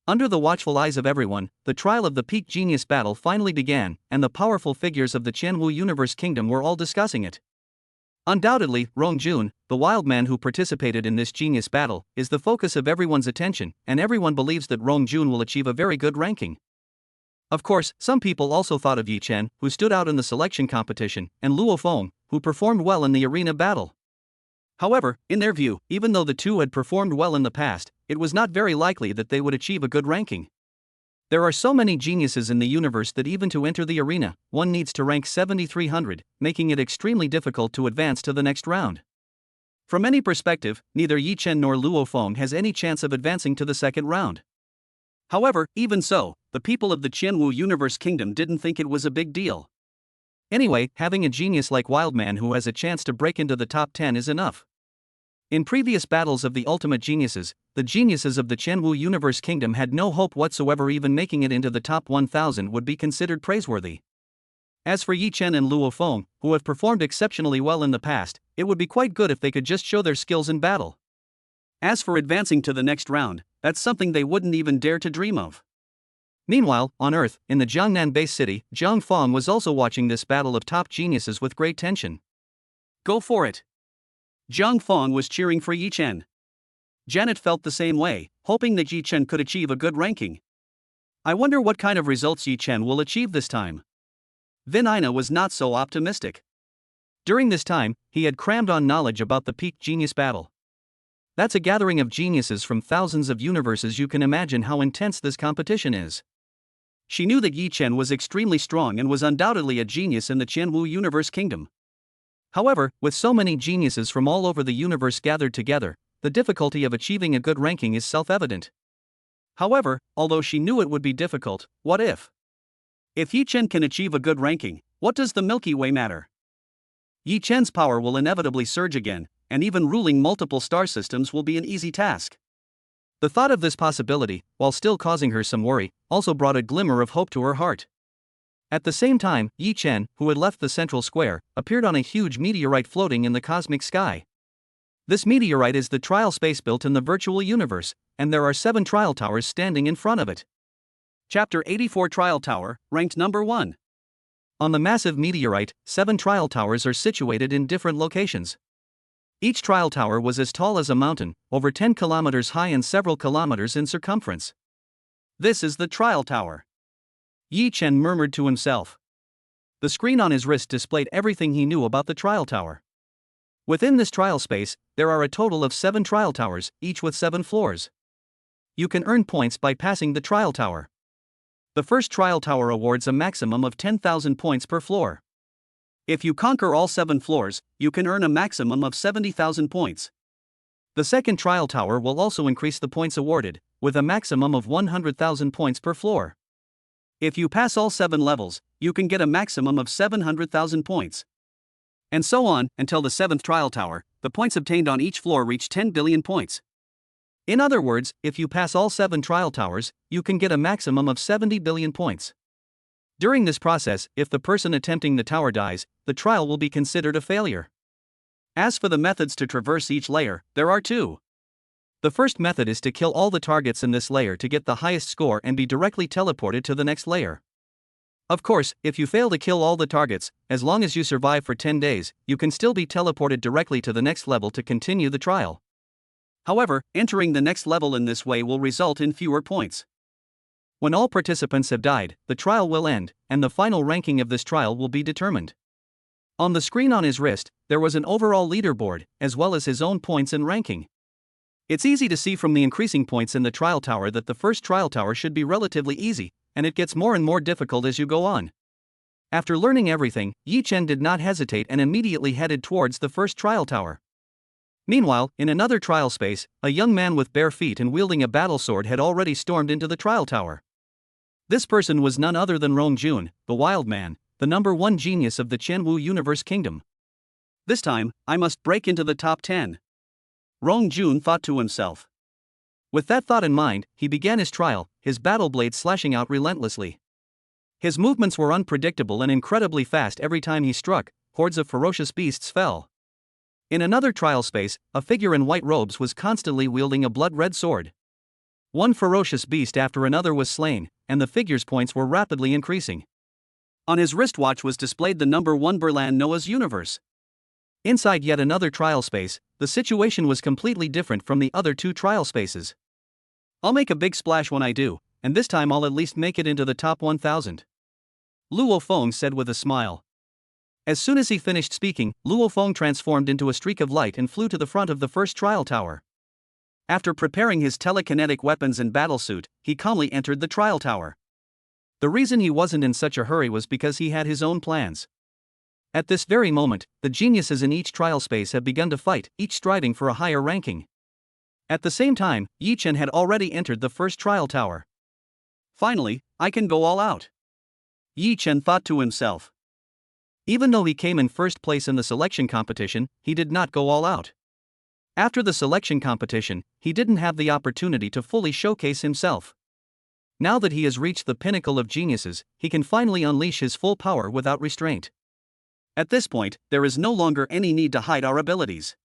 Under the watchful eyes of everyone, the trial of the peak genius battle finally began, and the powerful figures of the Qianwu Universe Kingdom were all discussing it. Undoubtedly, Rong Jun, the wild man who participated in this genius battle, is the focus of everyone's attention, and everyone believes that Rong Jun will achieve a very good ranking. Of course, some people also thought of Yi Chen, who stood out in the selection competition, and Luo Feng, who performed well in the arena battle. However, in their view, even though the two had performed well in the past, it was not very likely that they would achieve a good ranking. There are so many geniuses in the universe that even to enter the arena, one needs to rank 7,300, making it extremely difficult to advance to the next round. From any perspective, neither Yi Chen nor Luo Feng has any chance of advancing to the second round. However, even so, the people of the Qianwu Universe Kingdom didn't think it was a big deal. Anyway, having a genius like Wildman who has a chance to break into the top 10 is enough. In previous battles of the ultimate geniuses, the geniuses of the Qianwu Universe Kingdom had no hope whatsoever. Even making it into the top 1,000 would be considered praiseworthy. As for Yi Chen and Luo Feng, who have performed exceptionally well in the past, it would be quite good if they could just show their skills in battle. As for advancing to the next round, that's something they wouldn't even dare to dream of. Meanwhile, on Earth, in the Jiangnan base city, Zhang Feng was also watching this battle of top geniuses with great tension. Go for it! Zhang Feng was cheering for Yi Chen. Janet felt the same way, hoping that Yi Chen could achieve a good ranking. I wonder what kind of results Yi Chen will achieve this time. Vin Ina was not so optimistic. During this time, he had crammed on knowledge about the peak genius battle. That's a gathering of geniuses from thousands of universes. You can imagine how intense this competition is. She knew that Yi Chen was extremely strong and was undoubtedly a genius in the Qianwu Universe Kingdom. However, with so many geniuses from all over the universe gathered together, the difficulty of achieving a good ranking is self-evident. However, although she knew it would be difficult, what if? If Yi Chen can achieve a good ranking, what does the Milky Way matter? Yi Chen's power will inevitably surge again, and even ruling multiple star systems will be an easy task. The thought of this possibility, while still causing her some worry, also brought a glimmer of hope to her heart. At the same time, Yi Chen, who had left the central square, appeared on a huge meteorite floating in the cosmic sky. This meteorite is the trial space built in the virtual universe, and there are 7 trial towers standing in front of it. Chapter 84 Trial Tower, ranked number 1. On the massive meteorite, 7 trial towers are situated in different locations. Each trial tower was as tall as a mountain, over 10 kilometers high and several kilometers in circumference. This is the trial tower. Yi Chen murmured to himself. The screen on his wrist displayed everything he knew about the trial tower. Within this trial space, there are a total of 7 trial towers, each with 7 floors. You can earn points by passing the trial tower. The first trial tower awards a maximum of 10,000 points per floor. If you conquer all 7 floors, you can earn a maximum of 70,000 points. The second trial tower will also increase the points awarded, with a maximum of 100,000 points per floor. If you pass all 7 levels, you can get a maximum of 700,000 points. And so on, until the 7th trial tower, the points obtained on each floor reach 10 billion points. In other words, if you pass all 7 trial towers, you can get a maximum of 70 billion points. During this process, if the person attempting the tower dies, the trial will be considered a failure. As for the methods to traverse each layer, there are 2. The first method is to kill all the targets in this layer to get the highest score and be directly teleported to the next layer. Of course, if you fail to kill all the targets, as long as you survive for 10 days, you can still be teleported directly to the next level to continue the trial. However, entering the next level in this way will result in fewer points. When all participants have died, the trial will end, and the final ranking of this trial will be determined. On the screen on his wrist, there was an overall leaderboard, as well as his own points and ranking. It's easy to see from the increasing points in the trial tower that the first trial tower should be relatively easy, and it gets more and more difficult as you go on. After learning everything, Yi Chen did not hesitate and immediately headed towards the first trial tower. Meanwhile, in another trial space, a young man with bare feet and wielding a battle sword had already stormed into the trial tower. This person was none other than Rong Jun, the Wild Man, the #1 genius of the Qianwu Universe Kingdom. This time, I must break into the top 10. Rong Jun thought to himself. With that thought in mind, he began his trial, his battle blade slashing out relentlessly. His movements were unpredictable and incredibly fast. Every time he struck, hordes of ferocious beasts fell. In another trial space, a figure in white robes was constantly wielding a blood-red sword. One ferocious beast after another was slain, and the figure's points were rapidly increasing. On his wristwatch was displayed the #1 Berlan Noah's Universe. Inside yet another trial space, the situation was completely different from the other 2 trial spaces. I'll make a big splash when I do, and this time I'll at least make it into the top 1,000. Luo Feng said with a smile. As soon as he finished speaking, Luo Feng transformed into a streak of light and flew to the front of the first trial tower. After preparing his telekinetic weapons and battlesuit, he calmly entered the trial tower. The reason he wasn't in such a hurry was because he had his own plans. At this very moment, the geniuses in each trial space have begun to fight, each striving for a higher ranking. At the same time, Yi Chen had already entered the first trial tower. Finally, I can go all out. Yi Chen thought to himself. Even though he came in first place in the selection competition, he did not go all out. After the selection competition, he didn't have the opportunity to fully showcase himself. Now that he has reached the pinnacle of geniuses, he can finally unleash his full power without restraint. At this point, there is no longer any need to hide our abilities.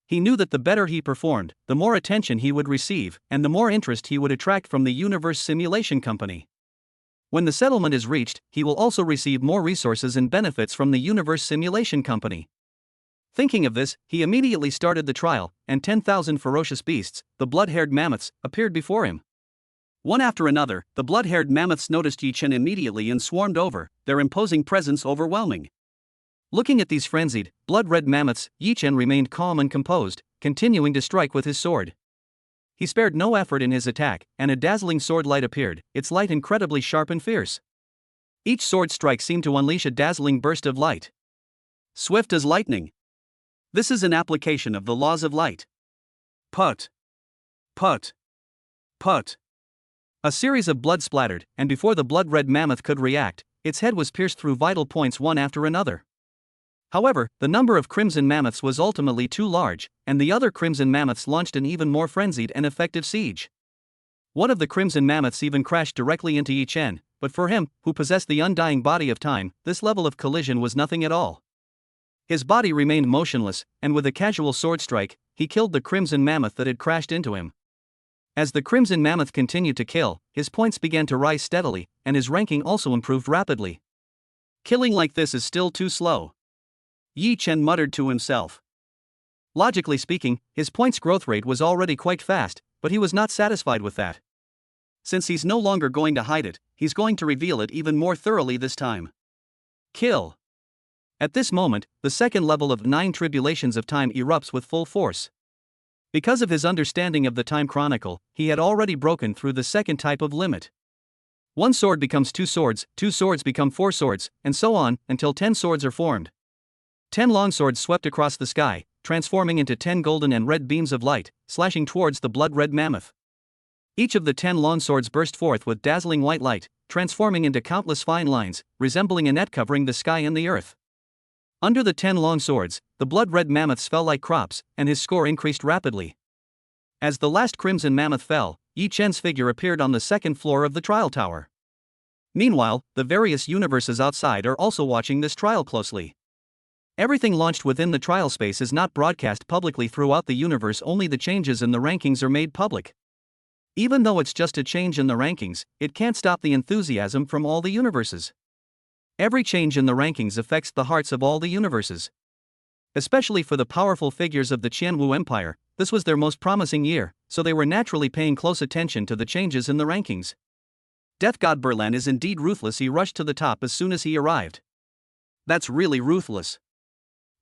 He knew that the better he performed, the more attention he would receive, and the more interest he would attract from the Universe Simulation Company. When the settlement is reached, he will also receive more resources and benefits from the Universe Simulation Company. Thinking of this, he immediately started the trial, and 10,000 ferocious beasts, the blood-haired mammoths, appeared before him. One after another, the blood-haired mammoths noticed Yi Chen immediately and swarmed over, their imposing presence overwhelming. Looking at these frenzied, blood-red mammoths, Yi Chen remained calm and composed, continuing to strike with his sword. He spared no effort in his attack, and a dazzling sword light appeared, its light incredibly sharp and fierce. Each sword strike seemed to unleash a dazzling burst of light. Swift as lightning. This is an application of the laws of light. Put. Put. Put. A series of blood splattered, and before the blood-red mammoth could react, its head was pierced through vital points one after another. However, the number of crimson mammoths was ultimately too large, and the other crimson mammoths launched an even more frenzied and effective siege. One of the crimson mammoths even crashed directly into Yi Chen, but for him, who possessed the undying body of time, this level of collision was nothing at all. His body remained motionless, and with a casual sword strike, he killed the crimson mammoth that had crashed into him. As the crimson mammoth continued to kill, his points began to rise steadily, and his ranking also improved rapidly. Killing like this is still too slow. Yi Chen muttered to himself. Logically speaking, his points growth rate was already quite fast, but he was not satisfied with that. Since he's no longer going to hide it, he's going to reveal it even more thoroughly this time. Kill. At this moment, the second level of 9 Tribulations of Time erupts with full force. Because of his understanding of the time chronicle, he had already broken through the second type of limit. One sword becomes 2 swords become 4 swords, and so on, until 10 swords are formed. 10 longswords swept across the sky, transforming into 10 golden and red beams of light, slashing towards the blood-red mammoth. Each of the 10 longswords burst forth with dazzling white light, transforming into countless fine lines, resembling a net covering the sky and the earth. Under the 10 long swords, the blood-red mammoths fell like crops, and his score increased rapidly. As the last crimson mammoth fell, Yi Chen's figure appeared on the second floor of the trial tower. Meanwhile, the various universes outside are also watching this trial closely. Everything launched within the trial space is not broadcast publicly throughout the universe, only the changes in the rankings are made public. Even though it's just a change in the rankings, it can't stop the enthusiasm from all the universes. Every change in the rankings affects the hearts of all the universes. Especially for the powerful figures of the Qianwu Empire, this was their most promising year, so they were naturally paying close attention to the changes in the rankings. Death God Berlan is indeed ruthless. He rushed to the top as soon as he arrived. That's really ruthless.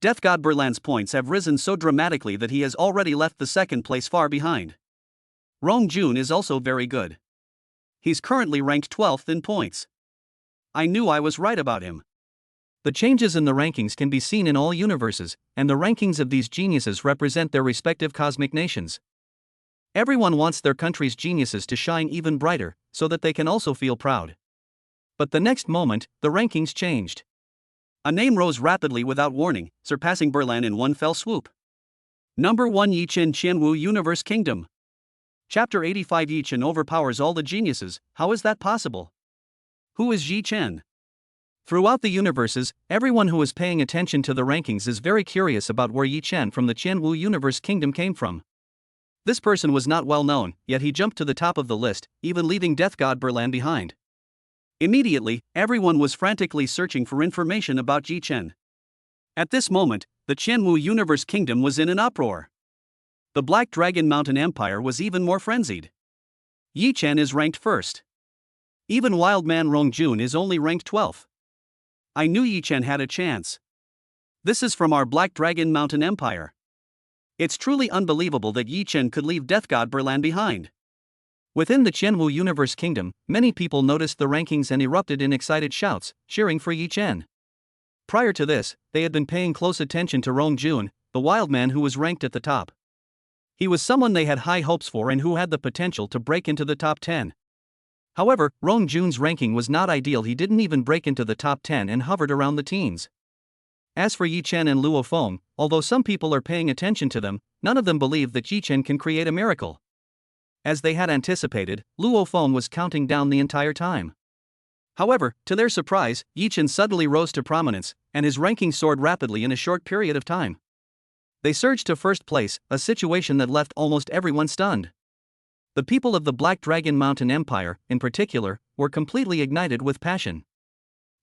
Death God Berlan's points have risen so dramatically that he has already left the second place far behind. Rong Jun is also very good. He's currently ranked 12th in points. I knew I was right about him. The changes in the rankings can be seen in all universes, and the rankings of these geniuses represent their respective cosmic nations. Everyone wants their country's geniuses to shine even brighter, so that they can also feel proud. But the next moment, the rankings changed. A name rose rapidly without warning, surpassing Berlan in one fell swoop. Number 1 Yi Chen Qianwu Universe Kingdom. Chapter 85 Yi Chen overpowers all the geniuses. How is that possible? Who is Yi Chen? Throughout the universes, everyone who is paying attention to the rankings is very curious about where Yi Chen from the Qianwu Universe Kingdom came from. This person was not well known, yet he jumped to the top of the list, even leaving Death God Berlan behind. Immediately, everyone was frantically searching for information about Yi Chen. At this moment, the Qianwu Universe Kingdom was in an uproar. The Black Dragon Mountain Empire was even more frenzied. Yi Chen is ranked first. Even Wildman Rong Jun is only ranked 12th. I knew Yi Chen had a chance. This is from our Black Dragon Mountain Empire. It's truly unbelievable that Yi Chen could leave Death God Berlan behind. Within the Qianwu Universe Kingdom, many people noticed the rankings and erupted in excited shouts, cheering for Yi Chen. Prior to this, they had been paying close attention to Rong Jun, the wild man who was ranked at the top. He was someone they had high hopes for and who had the potential to break into the top 10. However, Rong Jun's ranking was not ideal. He didn't even break into the top 10 and hovered around the teens. As for Yi Chen and Luo Feng, although some people are paying attention to them, none of them believe that Yi Chen can create a miracle. As they had anticipated, Luo Feng was counting down the entire time. However, to their surprise, Yi Chen suddenly rose to prominence, and his ranking soared rapidly in a short period of time. They surged to first place, a situation that left almost everyone stunned. The people of the Black Dragon Mountain Empire, in particular, were completely ignited with passion.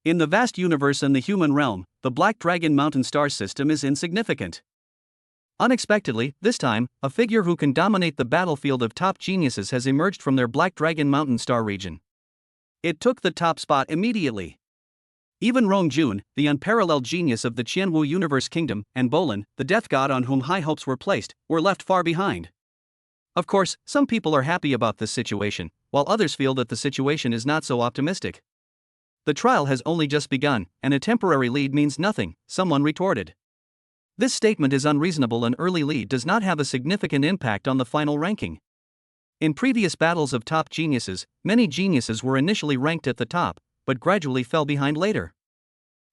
In the vast universe and the human realm, the Black Dragon Mountain star system is insignificant. Unexpectedly, this time, a figure who can dominate the battlefield of top geniuses has emerged from their Black Dragon Mountain star region. It took the top spot immediately. Even Rong Jun, the unparalleled genius of the Qianwu Universe Kingdom, and Bolin, the death god on whom high hopes were placed, were left far behind. Of course, some people are happy about this situation, while others feel that the situation is not so optimistic. The trial has only just begun, and a temporary lead means nothing, someone retorted. This statement is unreasonable. An early lead does not have a significant impact on the final ranking. In previous battles of top geniuses, many geniuses were initially ranked at the top, but gradually fell behind later.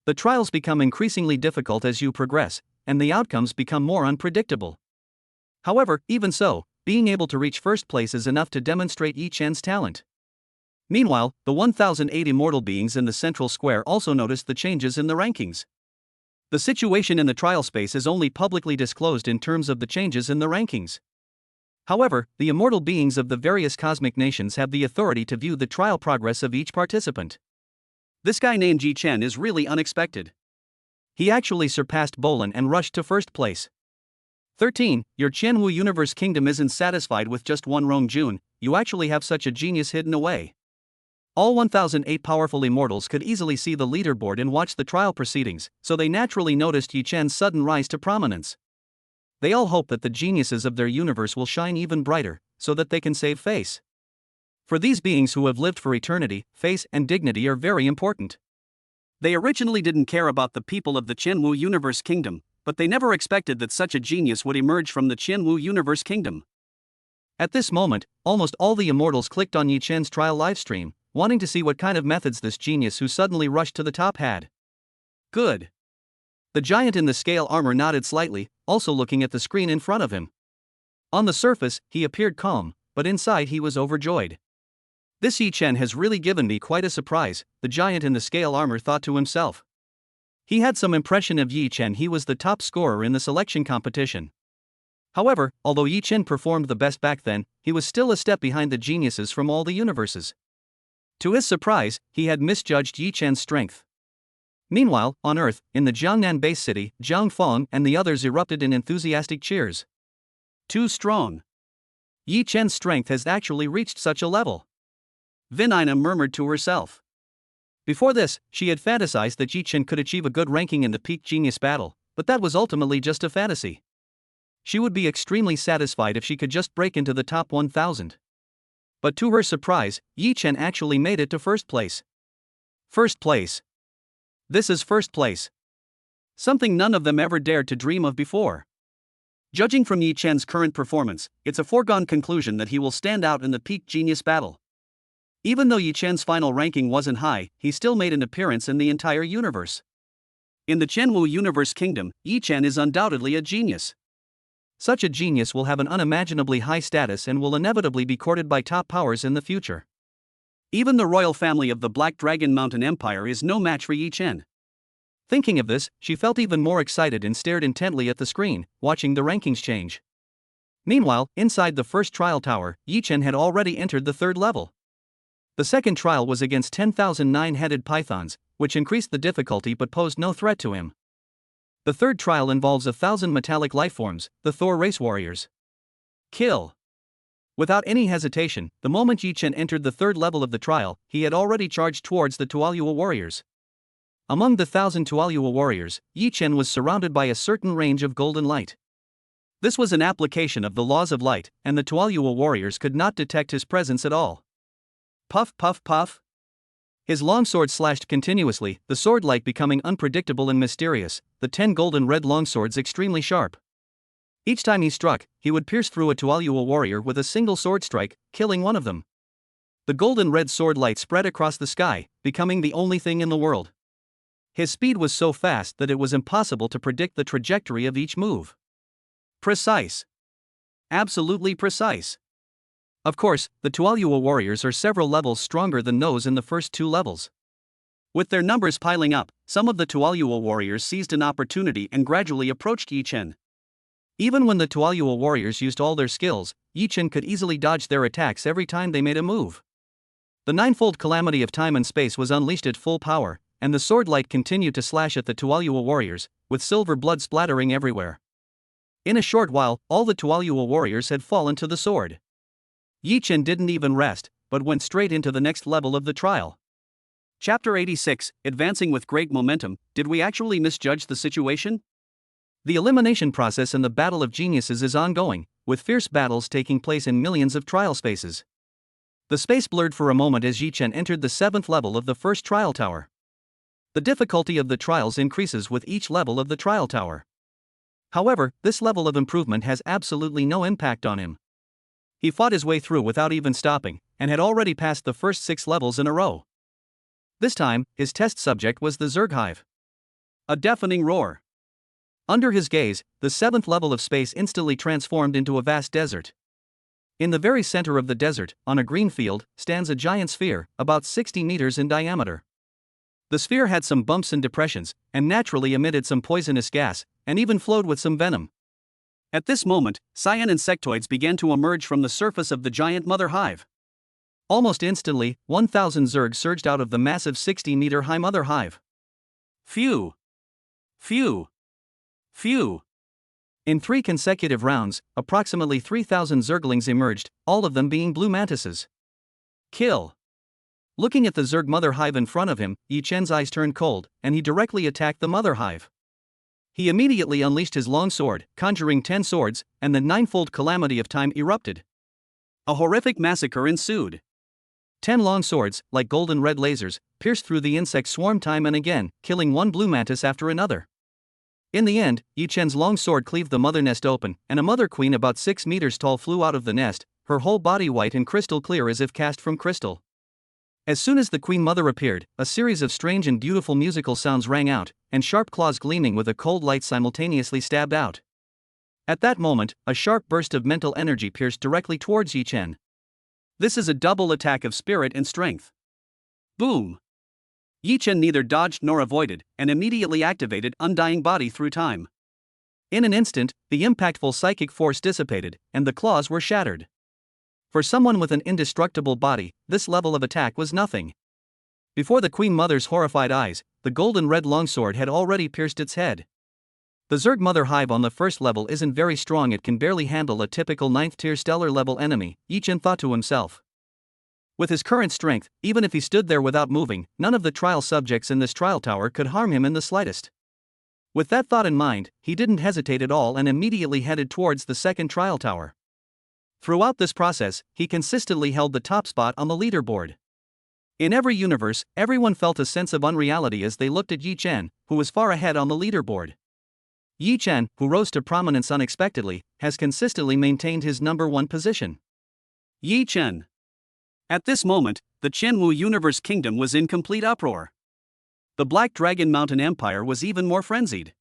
The trials become increasingly difficult as you progress, and the outcomes become more unpredictable. However, even so, being able to reach first place is enough to demonstrate Yi Chen's talent. Meanwhile, the 1008 immortal beings in the central square also noticed the changes in the rankings. The situation in the trial space is only publicly disclosed in terms of the changes in the rankings. However, the immortal beings of the various cosmic nations have the authority to view the trial progress of each participant. This guy named Yi Chen is really unexpected. He actually surpassed Bolin and rushed to first place. 13. Your Qianwu Universe Kingdom isn't satisfied with just one Rong Jun, you actually have such a genius hidden away. All 1008 powerful immortals could easily see the leaderboard and watch the trial proceedings, so they naturally noticed Yi Chen's sudden rise to prominence. They all hope that the geniuses of their universe will shine even brighter, so that they can save face. For these beings who have lived for eternity, face and dignity are very important. They originally didn't care about the people of the Qianwu Universe Kingdom, but they never expected that such a genius would emerge from the Qianwu Universe Kingdom. At this moment, almost all the immortals clicked on Yi Chen's trial livestream, wanting to see what kind of methods this genius who suddenly rushed to the top had. Good. The giant in the scale armor nodded slightly, also looking at the screen in front of him. On the surface, he appeared calm, but inside he was overjoyed. This Yi Chen has really given me quite a surprise, the giant in the scale armor thought to himself. He had some impression of Yi Chen. He was the top scorer in the selection competition. However, although Yi Chen performed the best back then, he was still a step behind the geniuses from all the universes. To his surprise, he had misjudged Yi Chen's strength. Meanwhile, on Earth, in the Jiangnan base city, Jiang Feng and the others erupted in enthusiastic cheers. Too strong. Yi Chen's strength has actually reached such a level. Vinina murmured to herself. Before this, she had fantasized that Yi Chen could achieve a good ranking in the peak genius battle, but that was ultimately just a fantasy. She would be extremely satisfied if she could just break into the top 1000. But to her surprise, Yi Chen actually made it to first place. First place. This is first place. Something none of them ever dared to dream of before. Judging from Yi Chen's current performance, it's a foregone conclusion that he will stand out in the peak genius battle. Even though Yi Chen's final ranking wasn't high, he still made an appearance in the entire universe. In the Qianwu Universe Kingdom, Yi Chen is undoubtedly a genius. Such a genius will have an unimaginably high status and will inevitably be courted by top powers in the future. Even the royal family of the Black Dragon Mountain Empire is no match for Yi Chen. Thinking of this, she felt even more excited and stared intently at the screen, watching the rankings change. Meanwhile, inside the first trial tower, Yi Chen had already entered the third level. The second trial was against 10,000 nine-headed pythons, which increased the difficulty but posed no threat to him. The third trial involves 1,000 metallic lifeforms, the Thor race warriors. Kill. Without any hesitation, the moment Yi Chen entered the third level of the trial, he had already charged towards the Tuoyuo warriors. Among the 1,000 Tuoyuo warriors, Yi Chen was surrounded by a certain range of golden light. This was an application of the laws of light, and the Tuoyuo warriors could not detect his presence at all. Puff puff puff. His longsword slashed continuously, the sword light becoming unpredictable and mysterious, the 10 golden red longswords extremely sharp. Each time he struck, he would pierce through a Tuoyuo warrior with a single sword strike, killing one of them. The golden red sword light spread across the sky, becoming the only thing in the world. His speed was so fast that it was impossible to predict the trajectory of each move. Precise. Absolutely precise. Of course, the Tuoyuo warriors are several levels stronger than those in the first two levels. With their numbers piling up, some of the Tuoyuo warriors seized an opportunity and gradually approached Yi Chen. Even when the Tuoyuo warriors used all their skills, Yi Chen could easily dodge their attacks every time they made a move. The ninefold calamity of time and space was unleashed at full power, and the sword light continued to slash at the Tuoyuo warriors, with silver blood splattering everywhere. In a short while, all the Tuoyuo warriors had fallen to the sword. Yi Chen didn't even rest, but went straight into the next level of the trial. Chapter 86, Advancing with Great Momentum. Did we actually misjudge the situation? The elimination process in the Battle of Geniuses is ongoing, with fierce battles taking place in millions of trial spaces. The space blurred for a moment as Yi Chen entered the 7th level of the first trial tower. The difficulty of the trials increases with each level of the trial tower. However, this level of improvement has absolutely no impact on him. He fought his way through without even stopping, and had already passed the first 6 levels in a row. This time, his test subject was the Zerg Hive. A deafening roar. Under his gaze, the 7th level of space instantly transformed into a vast desert. In the very center of the desert, on a green field, stands a giant sphere, about 60 meters in diameter. The sphere had some bumps and depressions, and naturally emitted some poisonous gas, and even flowed with some venom. At this moment, cyan insectoids began to emerge from the surface of the giant mother hive. Almost instantly, 1,000 Zerg surged out of the massive 60-meter-high mother hive. Phew! Phew! Phew! In 3 consecutive rounds, approximately 3,000 Zerglings emerged, all of them being blue mantises. Kill! Looking at the Zerg Mother Hive in front of him, Yi Chen's eyes turned cold, and he directly attacked the Mother Hive. He immediately unleashed his long sword, conjuring 10 swords, and the ninefold calamity of time erupted. A horrific massacre ensued. 10 long swords, like golden red lasers, pierced through the insect swarm time and again, killing one blue mantis after another. In the end, Yi Chen's long sword cleaved the mother nest open, and a mother queen about 6 meters tall flew out of the nest, her whole body white and crystal clear as if cast from crystal. As soon as the queen mother appeared, a series of strange and beautiful musical sounds rang out, and sharp claws gleaming with a cold light simultaneously stabbed out. At that moment, a sharp burst of mental energy pierced directly towards Yi Chen. This is a double attack of spirit and strength. Boom! Yi Chen neither dodged nor avoided, and immediately activated Undying Body through time. In an instant, the impactful psychic force dissipated, and the claws were shattered. For someone with an indestructible body, this level of attack was nothing. Before the Queen Mother's horrified eyes, the golden red longsword had already pierced its head. The Zerg Mother Hive on the first level isn't very strong, it can barely handle a typical 9th tier stellar level enemy, Yi Chen thought to himself. With his current strength, even if he stood there without moving, none of the trial subjects in this trial tower could harm him in the slightest. With that thought in mind, he didn't hesitate at all and immediately headed towards the second trial tower. Throughout this process, he consistently held the top spot on the leaderboard. In every universe, everyone felt a sense of unreality as they looked at Yi Chen, who was far ahead on the leaderboard. Yi Chen, who rose to prominence unexpectedly, has consistently maintained his #1 position. Yi Chen. At this moment, the Chenwu Universe Kingdom was in complete uproar. The Black Dragon Mountain Empire was even more frenzied.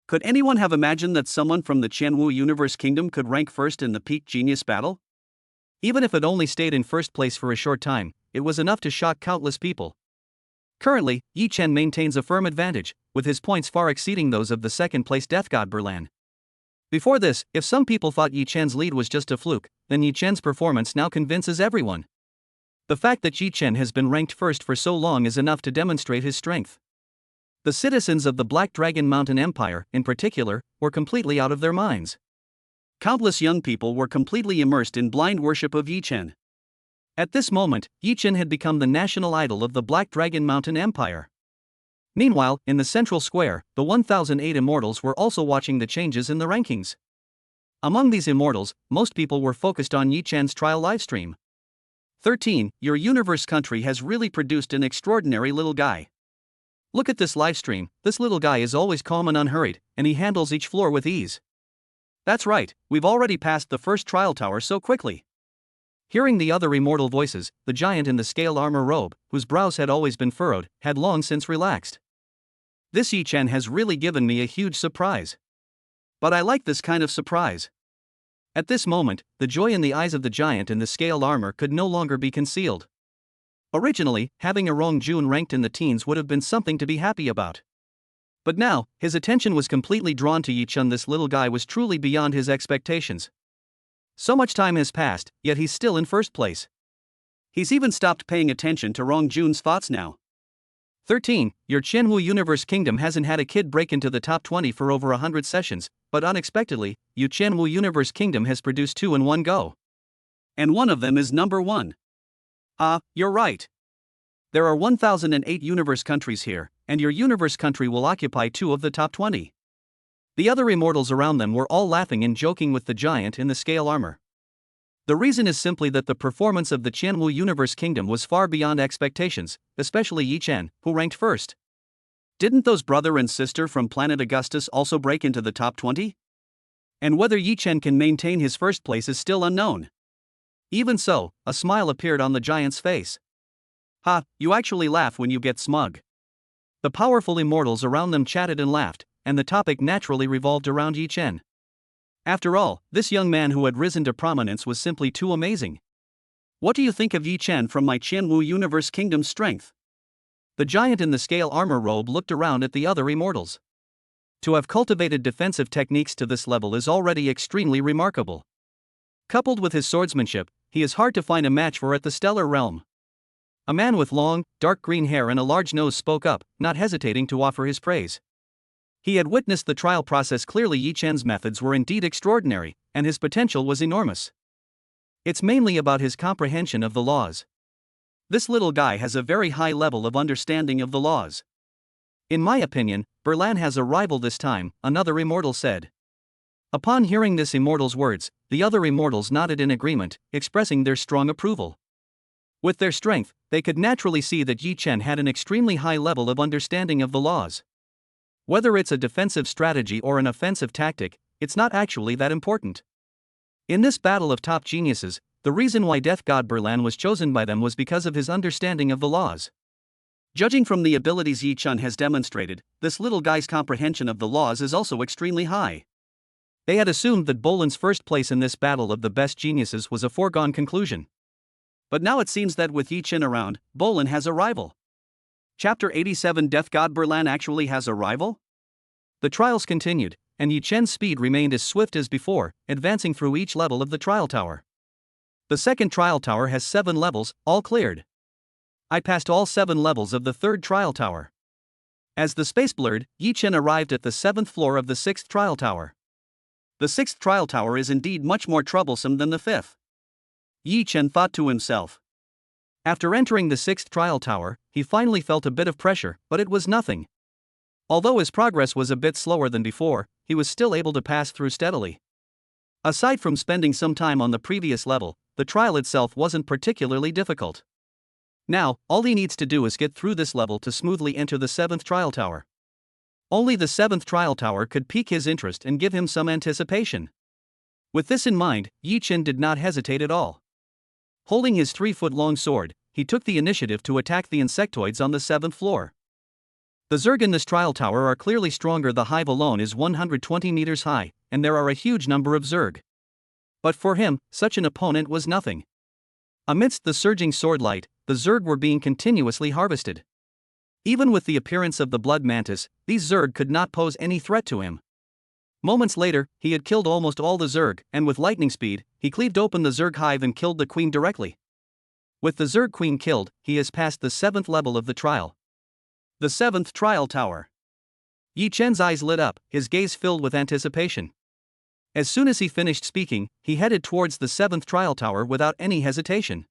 Could anyone have imagined that someone from the Chenwu Universe Kingdom could rank first in the Peak Genius battle? Even if it only stayed in first place for a short time, it was enough to shock countless people. Currently, Yi Chen maintains a firm advantage, with his points far exceeding those of the second-place Death God Berlan. Before this, if some people thought Yi Chen's lead was just a fluke, then Yi Chen's performance now convinces everyone. The fact that Yi Chen has been ranked first for so long is enough to demonstrate his strength. The citizens of the Black Dragon Mountain Empire, in particular, were completely out of their minds. Countless young people were completely immersed in blind worship of Yi Chen. At this moment, Yi Chen had become the national idol of the Black Dragon Mountain Empire. Meanwhile, in the central square, the 1008 immortals were also watching the changes in the rankings. Among these immortals, most people were focused on Yi Chen's trial livestream. 13. Your universe country has really produced an extraordinary little guy. Look at this livestream, this little guy is always calm and unhurried, and he handles each floor with ease. That's right, we've already passed the first trial tower so quickly. Hearing the other immortal voices, the giant in the scale armor robe, whose brows had always been furrowed, had long since relaxed. This Yi Chen has really given me a huge surprise. But I like this kind of surprise. At this moment, the joy in the eyes of the giant in the scale armor could no longer be concealed. Originally, having a Rong Jun ranked in the teens would have been something to be happy about. But now, his attention was completely drawn to Yi Chen. This little guy was truly beyond his expectations. So much time has passed, yet he's still in first place. He's even stopped paying attention to Rong Jun's thoughts now. 13. Your Chenwu Universe Kingdom hasn't had a kid break into the top 20 for over 100 sessions, but unexpectedly, your Chenwu Universe Kingdom has produced 2 in one go. And one of them is #1. You're right. There are 1008 universe countries here, and your universe country will occupy 2 of the top 20. The other immortals around them were all laughing and joking with the giant in the scale armor. The reason is simply that the performance of the Chenwu Universe Kingdom was far beyond expectations, especially Yi Chen, who ranked first. Didn't those brother and sister from Planet Augustus also break into the top 20? And whether Yi Chen can maintain his first place is still unknown. Even so, a smile appeared on the giant's face. You actually laugh when you get smug. The powerful immortals around them chatted and laughed, and the topic naturally revolved around Yi Chen. After all, this young man who had risen to prominence was simply too amazing. What do you think of Yi Chen from my Chenwu Universe Kingdom's strength? The giant in the scale armor robe looked around at the other immortals. To have cultivated defensive techniques to this level is already extremely remarkable. Coupled with his swordsmanship, he is hard to find a match for at the stellar realm. A man with long, dark green hair and a large nose spoke up, not hesitating to offer his praise. He had witnessed the trial process clearly. Yi Chen's methods were indeed extraordinary, and his potential was enormous. It's mainly about his comprehension of the laws. This little guy has a very high level of understanding of the laws. In my opinion, Berlan has a rival this time, another immortal said. Upon hearing this immortal's words, the other immortals nodded in agreement, expressing their strong approval. With their strength, they could naturally see that Yi Chen had an extremely high level of understanding of the laws. Whether it's a defensive strategy or an offensive tactic, it's not actually that important. In this battle of top geniuses, the reason why Death God Berlan was chosen by them was because of his understanding of the laws. Judging from the abilities Yi Chen has demonstrated, this little guy's comprehension of the laws is also extremely high. They had assumed that Bolan's first place in this battle of the best geniuses was a foregone conclusion. But now it seems that with Yi Chen around, Bolan has a rival. Chapter 87 Death God Berlan actually has a rival? The trials continued, and Yi Chen's speed remained as swift as before, advancing through each level of the trial tower. The second trial tower has 7 levels, all cleared. I passed all 7 levels of the third trial tower. As the space blurred, Yi Chen arrived at the 7th floor of the 6th trial tower. The 6th trial tower is indeed much more troublesome than the 5th. Yi Chen thought to himself. After entering the 6th trial tower, he finally felt a bit of pressure, but it was nothing. Although his progress was a bit slower than before, he was still able to pass through steadily. Aside from spending some time on the previous level, the trial itself wasn't particularly difficult. Now, all he needs to do is get through this level to smoothly enter the 7th trial tower. Only the 7th trial tower could pique his interest and give him some anticipation. With this in mind, Yi Chen did not hesitate at all. Holding his 3-foot-long sword, he took the initiative to attack the insectoids on the 7th floor. The Zerg in this trial tower are clearly stronger. The hive alone is 120 meters high, and there are a huge number of Zerg. But for him, such an opponent was nothing. Amidst the surging sword light, the Zerg were being continuously harvested. Even with the appearance of the blood mantis, these Zerg could not pose any threat to him. Moments later, he had killed almost all the Zerg, and with lightning speed, he cleaved open the Zerg hive and killed the queen directly. With the Zerg queen killed, he has passed the 7th level of the trial. The 7th trial tower. Yi Chen's eyes lit up, his gaze filled with anticipation. As soon as he finished speaking, he headed towards the 7th trial tower without any hesitation.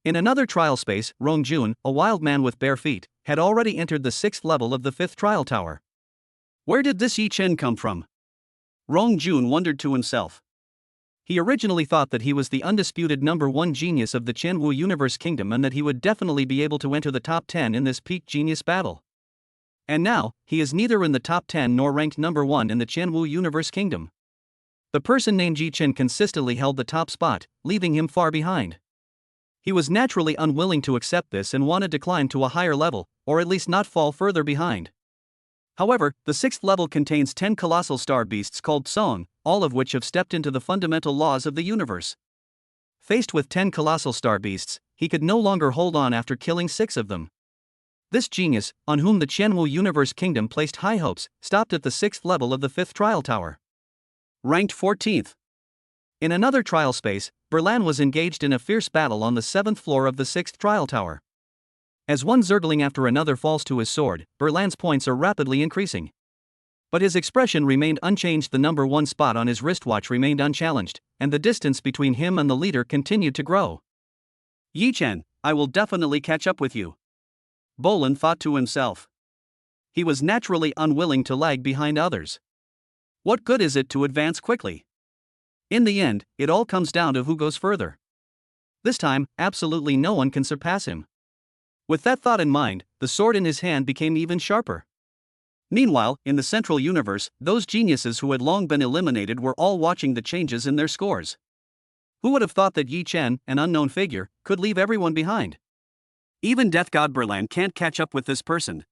In another trial space, Rong Jun, a wild man with bare feet, had already entered the 6th level of the 5th trial tower. Where did this Yi Chen come from? Rong Jun wondered to himself. He originally thought that he was the undisputed number 1 genius of the Qianwu Universe Kingdom and that he would definitely be able to enter the top 10 in this peak genius battle. And now, he is neither in the top 10 nor ranked number 1 in the Qianwu Universe Kingdom. The person named Yi Chen consistently held the top spot, leaving him far behind. He was naturally unwilling to accept this and wanted to climb to a higher level, or at least not fall further behind. However, the 6th level contains 10 colossal star beasts called Song, all of which have stepped into the fundamental laws of the universe. Faced with 10 colossal star beasts, he could no longer hold on after killing 6 of them. This genius, on whom the Qianwu Universe Kingdom placed high hopes, stopped at the 6th level of the 5th trial tower. Ranked 14th. In another trial space, Berlan was engaged in a fierce battle on the 7th floor of the 6th trial tower. As one Zergling after another falls to his sword, Berlan's points are rapidly increasing. But his expression remained unchanged. The number 1 spot on his wristwatch remained unchallenged, and the distance between him and the leader continued to grow. Yi Chen, I will definitely catch up with you. Bolan thought to himself. He was naturally unwilling to lag behind others. What good is it to advance quickly? In the end, it all comes down to who goes further. This time, absolutely no one can surpass him. With that thought in mind, the sword in his hand became even sharper. Meanwhile, in the central universe, those geniuses who had long been eliminated were all watching the changes in their scores. Who would have thought that Yi Chen, an unknown figure, could leave everyone behind? Even Death God Berlan can't catch up with this person.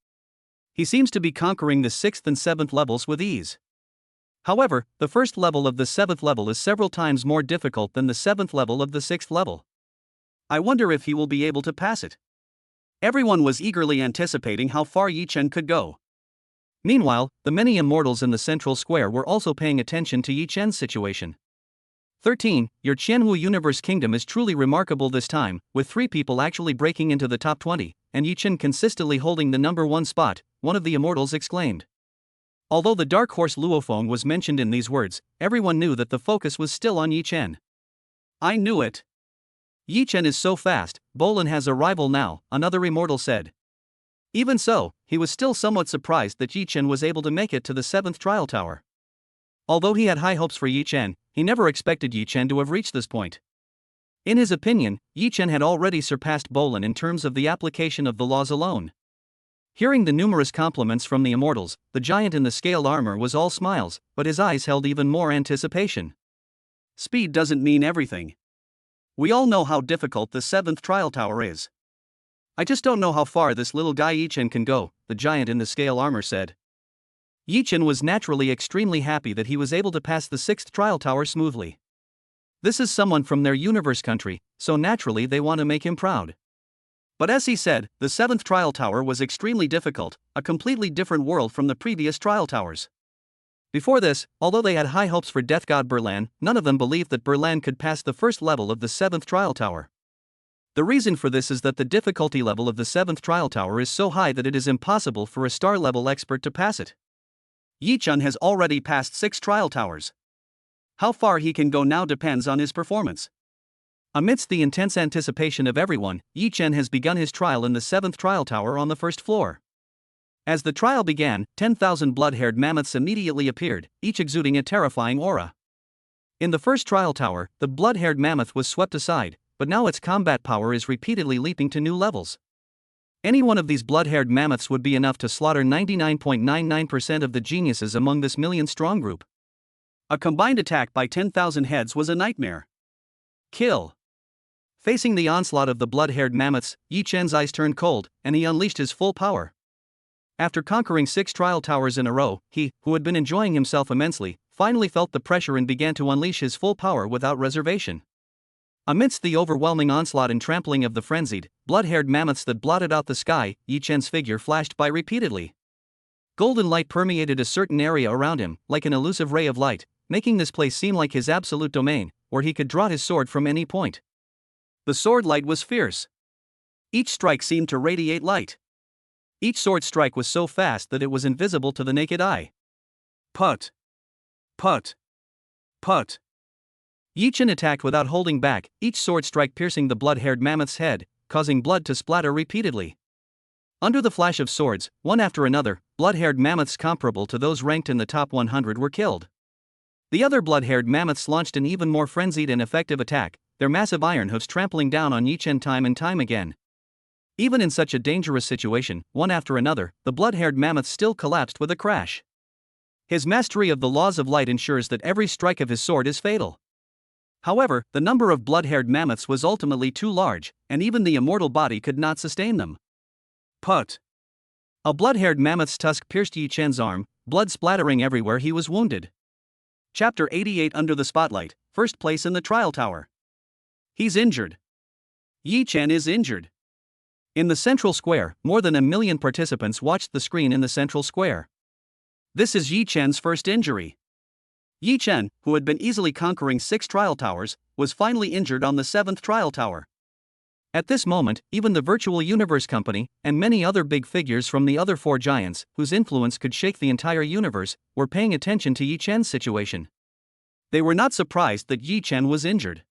He seems to be conquering the 6th and 7th levels with ease. However, the first level of the 7th level is several times more difficult than the 7th level of the 6th level. I wonder if he will be able to pass it. Everyone was eagerly anticipating how far Yi Chen could go. Meanwhile, the many immortals in the central square were also paying attention to Yi Chen's situation. 13. Your Qianwu Universe Kingdom is truly remarkable this time, with 3 people actually breaking into the top 20, and Yi Chen consistently holding the number 1 spot, one of the immortals exclaimed. Although the dark horse Luofeng was mentioned in these words, everyone knew that the focus was still on Yi Chen. I knew it. Yi Chen is so fast, Bolin has a rival now, another immortal said. Even so, he was still somewhat surprised that Yi Chen was able to make it to the 7th trial tower. Although he had high hopes for Yi Chen, he never expected Yi Chen to have reached this point. In his opinion, Yi Chen had already surpassed Bolin in terms of the application of the laws alone. Hearing the numerous compliments from the immortals, the giant in the scaled armor was all smiles, but his eyes held even more anticipation. Speed doesn't mean everything. We all know how difficult the 7th trial tower is. I just don't know how far this little guy Yi Chen can go, the giant in the scale armor said. Yi Chen was naturally extremely happy that he was able to pass the 6th trial tower smoothly. This is someone from their universe country, so naturally they want to make him proud. But as he said, the 7th trial tower was extremely difficult, a completely different world from the previous trial towers. Before this, although they had high hopes for Death God Berlan, none of them believed that Berlan could pass the first level of the 7th trial tower. The reason for this is that the difficulty level of the 7th trial tower is so high that it is impossible for a star-level expert to pass it. Yi Chen has already passed 6 trial towers. How far he can go now depends on his performance. Amidst the intense anticipation of everyone, Yi Chen has begun his trial in the 7th trial tower on the first floor. As the trial began, 10,000 blood-haired mammoths immediately appeared, each exuding a terrifying aura. In the first trial tower, the blood-haired mammoth was swept aside, but now its combat power is repeatedly leaping to new levels. Any one of these blood-haired mammoths would be enough to slaughter 99.99% of the geniuses among this million-strong group. A combined attack by 10,000 heads was a nightmare. Kill. Facing the onslaught of the blood-haired mammoths, Yi Chen's eyes turned cold, and he unleashed his full power. After conquering 6 trial towers in a row, he, who had been enjoying himself immensely, finally felt the pressure and began to unleash his full power without reservation. Amidst the overwhelming onslaught and trampling of the frenzied, blood-haired mammoths that blotted out the sky, Yi Chen's figure flashed by repeatedly. Golden light permeated a certain area around him, like an elusive ray of light, making this place seem like his absolute domain, where he could draw his sword from any point. The sword light was fierce. Each strike seemed to radiate light. Each sword strike was so fast that it was invisible to the naked eye. Put. Put. Put. Yi Chen attacked without holding back, each sword strike piercing the blood-haired mammoth's head, causing blood to splatter repeatedly. Under the flash of swords, one after another, blood-haired mammoths comparable to those ranked in the top 100 were killed. The other blood-haired mammoths launched an even more frenzied and effective attack, their massive iron hoofs trampling down on Yi Chen time and time again. Even in such a dangerous situation, one after another, the blood-haired mammoth still collapsed with a crash. His mastery of the laws of light ensures that every strike of his sword is fatal. However, the number of blood-haired mammoths was ultimately too large, and even the immortal body could not sustain them. Put. A blood-haired mammoth's tusk pierced Yi Chen's arm, blood splattering everywhere he was wounded. Chapter 88 Under the Spotlight, first place in the trial tower. He's injured. Yi Chen is injured. In the central square, more than 1 million participants watched the screen in the central square. This is Yi Chen's first injury. Yi Chen, who had been easily conquering 6 trial towers, was finally injured on the 7th trial tower. At this moment, even the Virtual Universe Company, and many other big figures from the other 4 giants, whose influence could shake the entire universe, were paying attention to Yi Chen's situation. They were not surprised that Yi Chen was injured.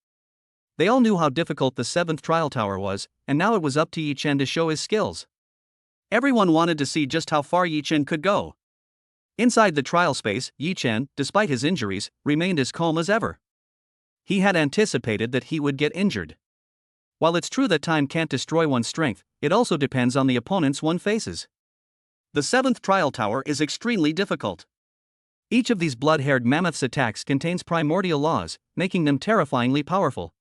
They all knew how difficult the 7th trial tower was, and now it was up to Yi Chen to show his skills. Everyone wanted to see just how far Yi Chen could go. Inside the trial space, Yi Chen, despite his injuries, remained as calm as ever. He had anticipated that he would get injured. While it's true that time can't destroy one's strength, it also depends on the opponents one faces. The 7th trial tower is extremely difficult. Each of these blood-haired mammoths' attacks contains primordial laws, making them terrifyingly powerful.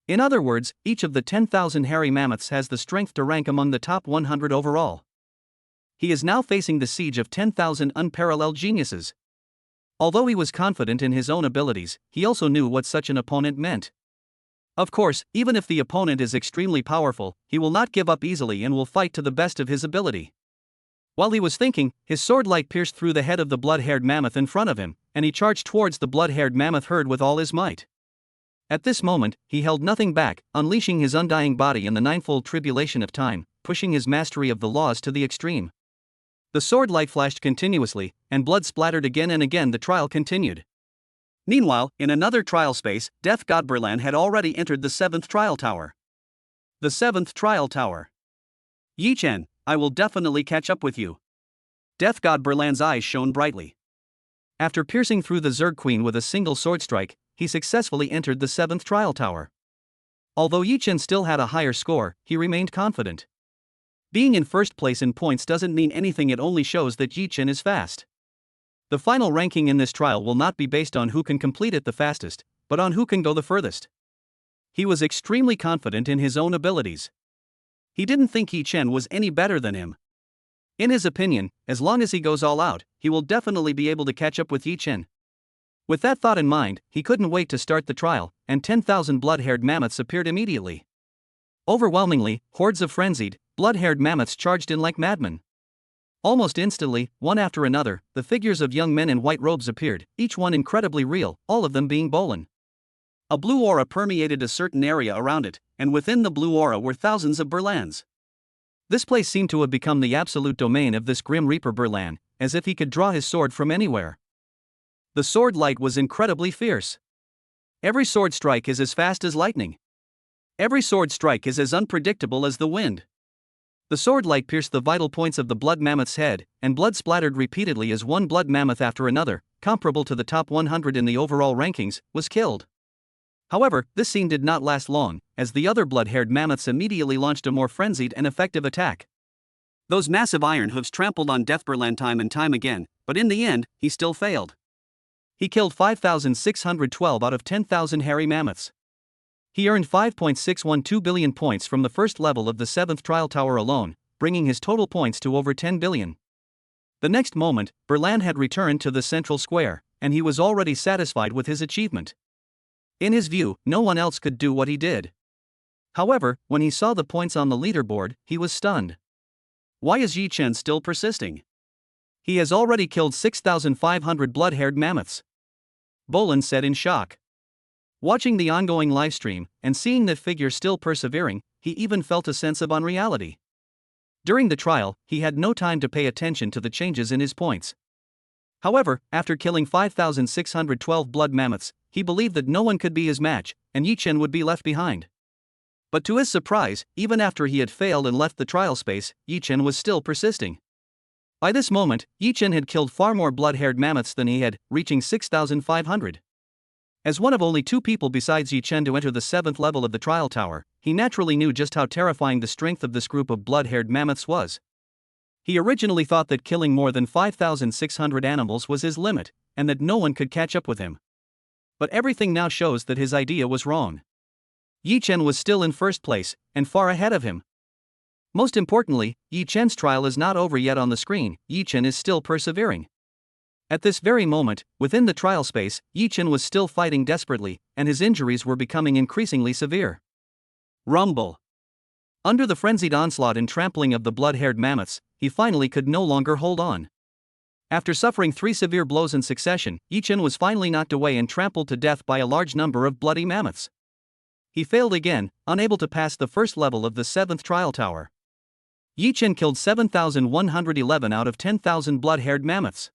In other words, each of the 10,000 hairy mammoths has the strength to rank among the top 100 overall. He is now facing the siege of 10,000 unparalleled geniuses. Although he was confident in his own abilities, he also knew what such an opponent meant. Of course, even if the opponent is extremely powerful, he will not give up easily and will fight to the best of his ability. While he was thinking, his sword light pierced through the head of the blood-haired mammoth in front of him, and he charged towards the blood-haired mammoth herd with all his might. At this moment, he held nothing back, unleashing his undying body in the ninefold tribulation of time, pushing his mastery of the laws to the extreme. The sword light flashed continuously, and blood splattered again and again. The trial continued. Meanwhile, in another trial space, Death God Berlan had already entered the 7th trial tower. The 7th trial tower. Yi Chen, I will definitely catch up with you. Death God Berlan's eyes shone brightly. After piercing through the Zerg Queen with a single sword strike, he successfully entered the 7th trial tower. Although Yi Chen still had a higher score, he remained confident. Being in first place in points doesn't mean anything, it only shows that Yi Chen is fast. The final ranking in this trial will not be based on who can complete it the fastest, but on who can go the furthest. He was extremely confident in his own abilities. He didn't think Yi Chen was any better than him. In his opinion, as long as he goes all out, he will definitely be able to catch up with Yi Chen. With that thought in mind, he couldn't wait to start the trial, and 10,000 blood-haired mammoths appeared immediately. Overwhelmingly, hordes of frenzied, blood-haired mammoths charged in like madmen. Almost instantly, one after another, the figures of young men in white robes appeared, each one incredibly real, all of them being Bolin. A blue aura permeated a certain area around it, and within the blue aura were thousands of Berlans. This place seemed to have become the absolute domain of this Grim Reaper Berlan, as if he could draw his sword from anywhere. The sword light was incredibly fierce. Every sword strike is as fast as lightning. Every sword strike is as unpredictable as the wind. The sword light pierced the vital points of the blood mammoth's head, and blood splattered repeatedly as one blood mammoth after another, comparable to the top 100 in the overall rankings, was killed. However, this scene did not last long, as the other blood-haired mammoths immediately launched a more frenzied and effective attack. Those massive iron hooves trampled on Death Berlan time and time again, but in the end, he still failed. He killed 5,612 out of 10,000 hairy mammoths. He earned 5.612 billion points from the first level of the 7th trial tower alone, bringing his total points to over 10 billion. The next moment, Berlan had returned to the central square, and he was already satisfied with his achievement. In his view, no one else could do what he did. However, when he saw the points on the leaderboard, he was stunned. Why is Yi Chen still persisting? He has already killed 6,500 blood-haired mammoths. Bolin said in shock. Watching the ongoing livestream, and seeing that figure still persevering, he even felt a sense of unreality. During the trial, he had no time to pay attention to the changes in his points. However, after killing 5,612 blood mammoths, he believed that no one could be his match, and Yi Chen would be left behind. But to his surprise, even after he had failed and left the trial space, Yi Chen was still persisting. By this moment, Yi Chen had killed far more blood-haired mammoths than he had, reaching 6,500. As one of only 2 people besides Yi Chen to enter the 7th level of the trial tower, he naturally knew just how terrifying the strength of this group of blood-haired mammoths was. He originally thought that killing more than 5,600 animals was his limit, and that no one could catch up with him. But everything now shows that his idea was wrong. Yi Chen was still in first place, and far ahead of him. Most importantly, Yi Chen's trial is not over yet on the screen. Yi Chen is still persevering. At this very moment, within the trial space, Yi Chen was still fighting desperately, and his injuries were becoming increasingly severe. Rumble. Under the frenzied onslaught and trampling of the blood-haired mammoths, he finally could no longer hold on. After suffering 3 severe blows in succession, Yi Chen was finally knocked away and trampled to death by a large number of bloody mammoths. He failed again, unable to pass the first level of the 7th trial tower. Yi Chen killed 7,111 out of 10,000 blood-haired mammoths.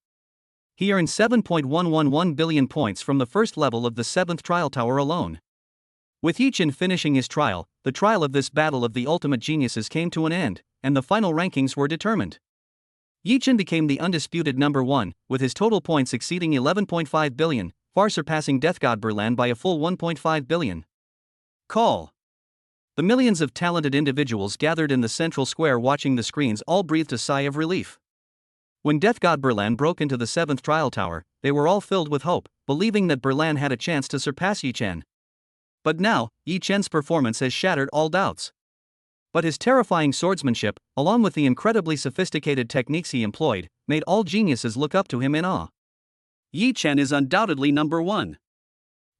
He earned 7.111 billion points from the first level of the 7th trial tower alone. With Yi Chen finishing his trial, the trial of this battle of the ultimate geniuses came to an end, and the final rankings were determined. Yi Chen became the undisputed number 1, with his total points exceeding 11.5 billion, far surpassing Death God Berlan by a full 1.5 billion. Call. The millions of talented individuals gathered in the central square watching the screens all breathed a sigh of relief. When Death God Berlan broke into the 7th trial tower, they were all filled with hope, believing that Berlan had a chance to surpass Yi Chen. But now, Yi Chen's performance has shattered all doubts. But his terrifying swordsmanship, along with the incredibly sophisticated techniques he employed, made all geniuses look up to him in awe. Yi Chen is undoubtedly number 1.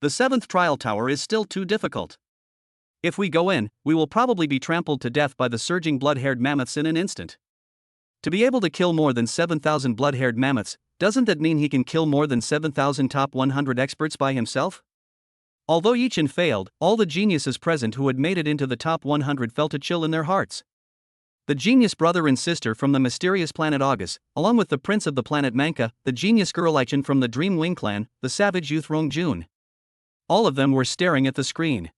The 7th trial tower is still too difficult. If we go in, we will probably be trampled to death by the surging blood-haired mammoths in an instant. To be able to kill more than 7,000 blood-haired mammoths, doesn't that mean he can kill more than 7,000 top 100 experts by himself? Although Yi Chen failed, all the geniuses present who had made it into the top 100 felt a chill in their hearts. the genius brother and sister from the mysterious planet August, along with the prince of the planet Manka, the genius girl Ichin from the Dream Wing clan, the savage youth Rong Jun. All of them were staring at the screen.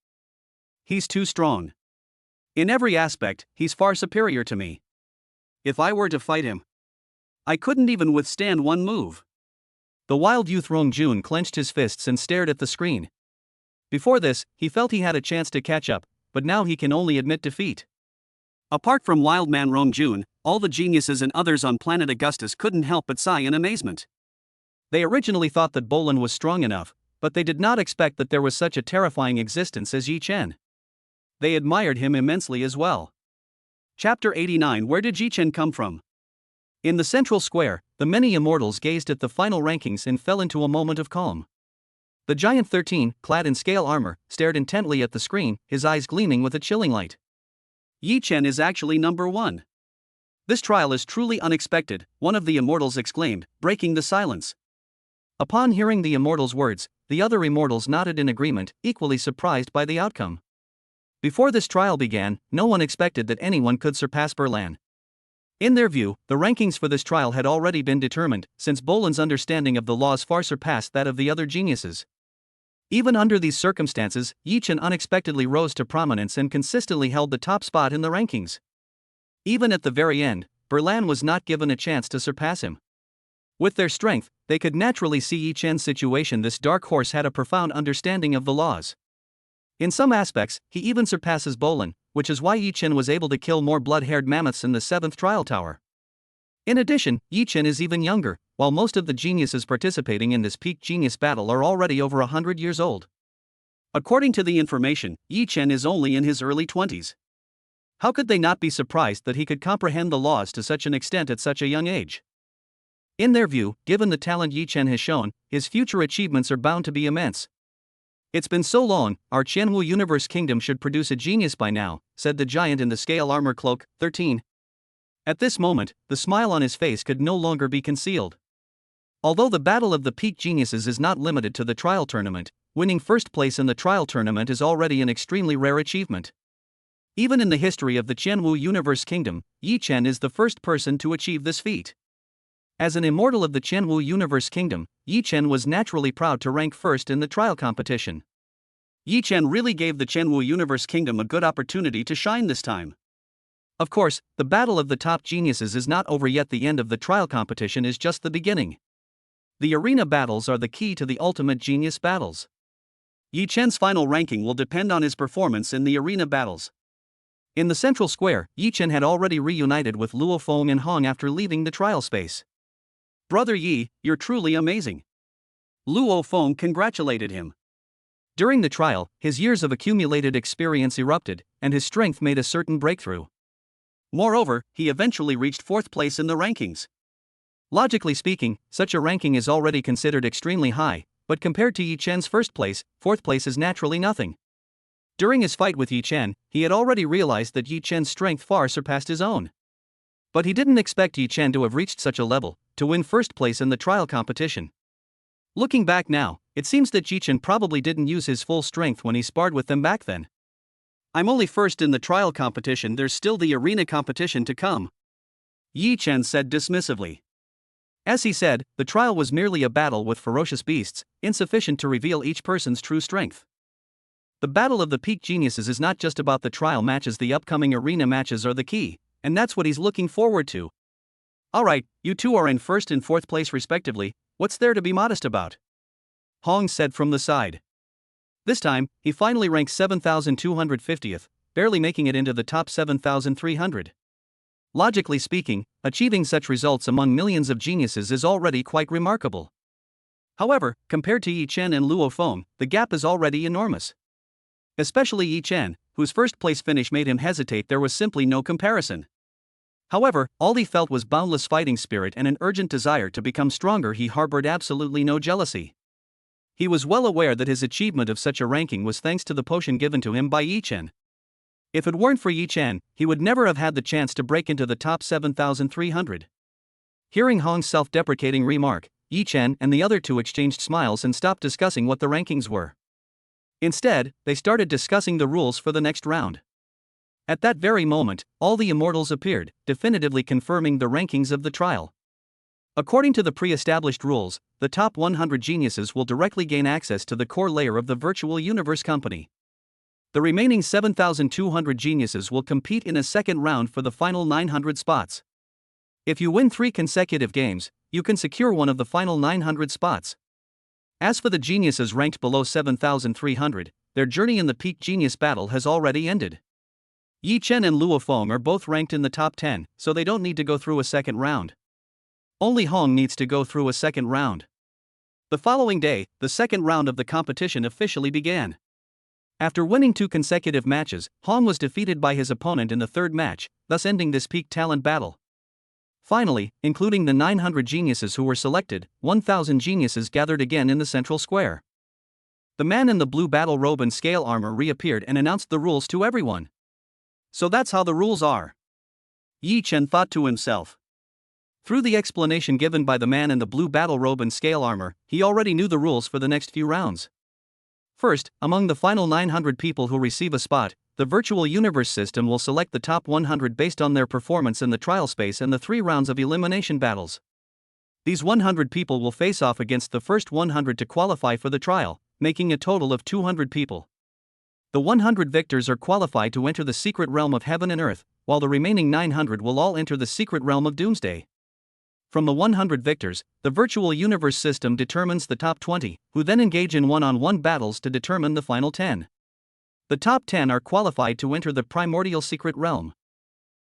He's too strong. In every aspect, he's far superior to me. If I were to fight him, I couldn't even withstand one move. The wild youth Rong Jun clenched his fists and stared at the screen. Before this, he felt he had a chance to catch up, but now he can only admit defeat. Apart from wild man Rong Jun, all the geniuses and others on planet Augustus couldn't help but sigh in amazement. They originally thought that Bolin was strong enough, but they did not expect that there was such a terrifying existence as Yi Chen. They admired him immensely as well. Chapter 89. Where did Yi Chen come from? In the central square, the many immortals gazed at the final rankings and fell into a moment of calm. The giant 13, clad in scale armor, stared intently at the screen, his eyes gleaming with a chilling light. Yi Chen is actually number 1. This trial is truly unexpected, one of the immortals exclaimed, breaking the silence. Upon hearing the immortals' words, the other immortals nodded in agreement, equally surprised by the outcome. Before this trial began, no one expected that anyone could surpass Berlan. In their view, the rankings for this trial had already been determined, since Bolin's understanding of the laws far surpassed that of the other geniuses. Even under these circumstances, Yi Chen unexpectedly rose to prominence and consistently held the top spot in the rankings. Even at the very end, Berlan was not given a chance to surpass him. With their strength, they could naturally see Yi Chen's situation. This dark horse had a profound understanding of the laws. In some aspects, he even surpasses Bolin, which is why Yi Chen was able to kill more blood-haired mammoths in the 7th trial tower. In addition, Yi Chen is even younger, while most of the geniuses participating in this peak genius battle are already over 100 years old. According to the information, Yi Chen is only in his early 20s. How could they not be surprised that he could comprehend the laws to such an extent at such a young age? In their view, given the talent Yi Chen has shown, his future achievements are bound to be immense. It's been so long, our Qianwu Universe Kingdom should produce a genius by now, said the giant in the scale armor cloak, 13. At this moment, the smile on his face could no longer be concealed. Although the battle of the peak geniuses is not limited to the trial tournament, winning first place in the trial tournament is already an extremely rare achievement. Even in the history of the Qianwu Universe Kingdom, Yi Chen is the first person to achieve this feat. As an immortal of the Qianwu Universe Kingdom, Yi Chen was naturally proud to rank first in the trial competition. Yi Chen really gave the Qianwu Universe Kingdom a good opportunity to shine this time. Of course, the battle of the top geniuses is not over yet. The end of the trial competition is just the beginning. The arena battles are the key to the ultimate genius battles. Yi Chen's final ranking will depend on his performance in the arena battles. In the central square, Yi Chen had already reunited with Luo Feng and Hong after leaving the trial space. "Brother Yi, you're truly amazing." Luo Feng congratulated him. During the trial, his years of accumulated experience erupted, and his strength made a certain breakthrough. Moreover, he eventually reached 4th place in the rankings. Logically speaking, such a ranking is already considered extremely high, but compared to Yi Chen's 1st place, 4th place is naturally nothing. During his fight with Yi Chen, he had already realized that Yi Chen's strength far surpassed his own. But he didn't expect Yi Chen to have reached such a level, to win 1st place in the trial competition. Looking back now, it seems that Yi Chen probably didn't use his full strength when he sparred with them back then. "I'm only first in the trial competition, there's still the arena competition to come," Yi Chen said dismissively. As he said, the trial was merely a battle with ferocious beasts, insufficient to reveal each person's true strength. The battle of the peak geniuses is not just about the trial matches. The upcoming arena matches are the key, and that's what he's looking forward to. "Alright, you two are in 1st and 4th place respectively, what's there to be modest about?" Hong said from the side. This time, he finally ranked 7,250th, barely making it into the top 7,300. Logically speaking, achieving such results among millions of geniuses is already quite remarkable. However, compared to Yi Chen and Luo Feng, the gap is already enormous. Especially Yi Chen, whose 1st place finish made him hesitate. There was simply no comparison. However, all he felt was boundless fighting spirit and an urgent desire to become stronger. He harbored absolutely no jealousy. He was well aware that his achievement of such a ranking was thanks to the potion given to him by Yi Chen. If it weren't for Yi Chen, he would never have had the chance to break into the top 7,300. Hearing Hong's self-deprecating remark, Yi Chen and the other two exchanged smiles and stopped discussing what the rankings were. Instead, they started discussing the rules for the next round. At that very moment, all the immortals appeared, definitively confirming the rankings of the trial. According to the pre-established rules, the top 100 geniuses will directly gain access to the core layer of the virtual universe company. The remaining 7,200 geniuses will compete in a second round for the final 900 spots. If you win 3 consecutive games, you can secure one of the final 900 spots. As for the geniuses ranked below 7,300, their journey in the peak genius battle has already ended. Yi Chen and Luo Feng are both ranked in the top 10, so they don't need to go through a second round. Only Hong needs to go through a second round. The following day, the second round of the competition officially began. After winning 2 consecutive matches, Hong was defeated by his opponent in the third match, thus ending this peak talent battle. Finally, including the 900 geniuses who were selected, 1,000 geniuses gathered again in the central square. The man in the blue battle robe and scale armor reappeared and announced the rules to everyone. So that's how the rules are. Yi Chen thought to himself. Through the explanation given by the man in the blue battle robe and scale armor, he already knew the rules for the next few rounds. First, among the final 900 people who receive a spot, the virtual universe system will select the top 100 based on their performance in the trial space and the 3 rounds of elimination battles. These 100 people will face off against the first 100 to qualify for the trial, making a total of 200 people. The 100 victors are qualified to enter the secret realm of heaven and earth, while the remaining 900 will all enter the secret realm of doomsday. From the 100 victors, the virtual universe system determines the top 20, who then engage in one-on-one battles to determine the final 10. The top 10 are qualified to enter the primordial secret realm.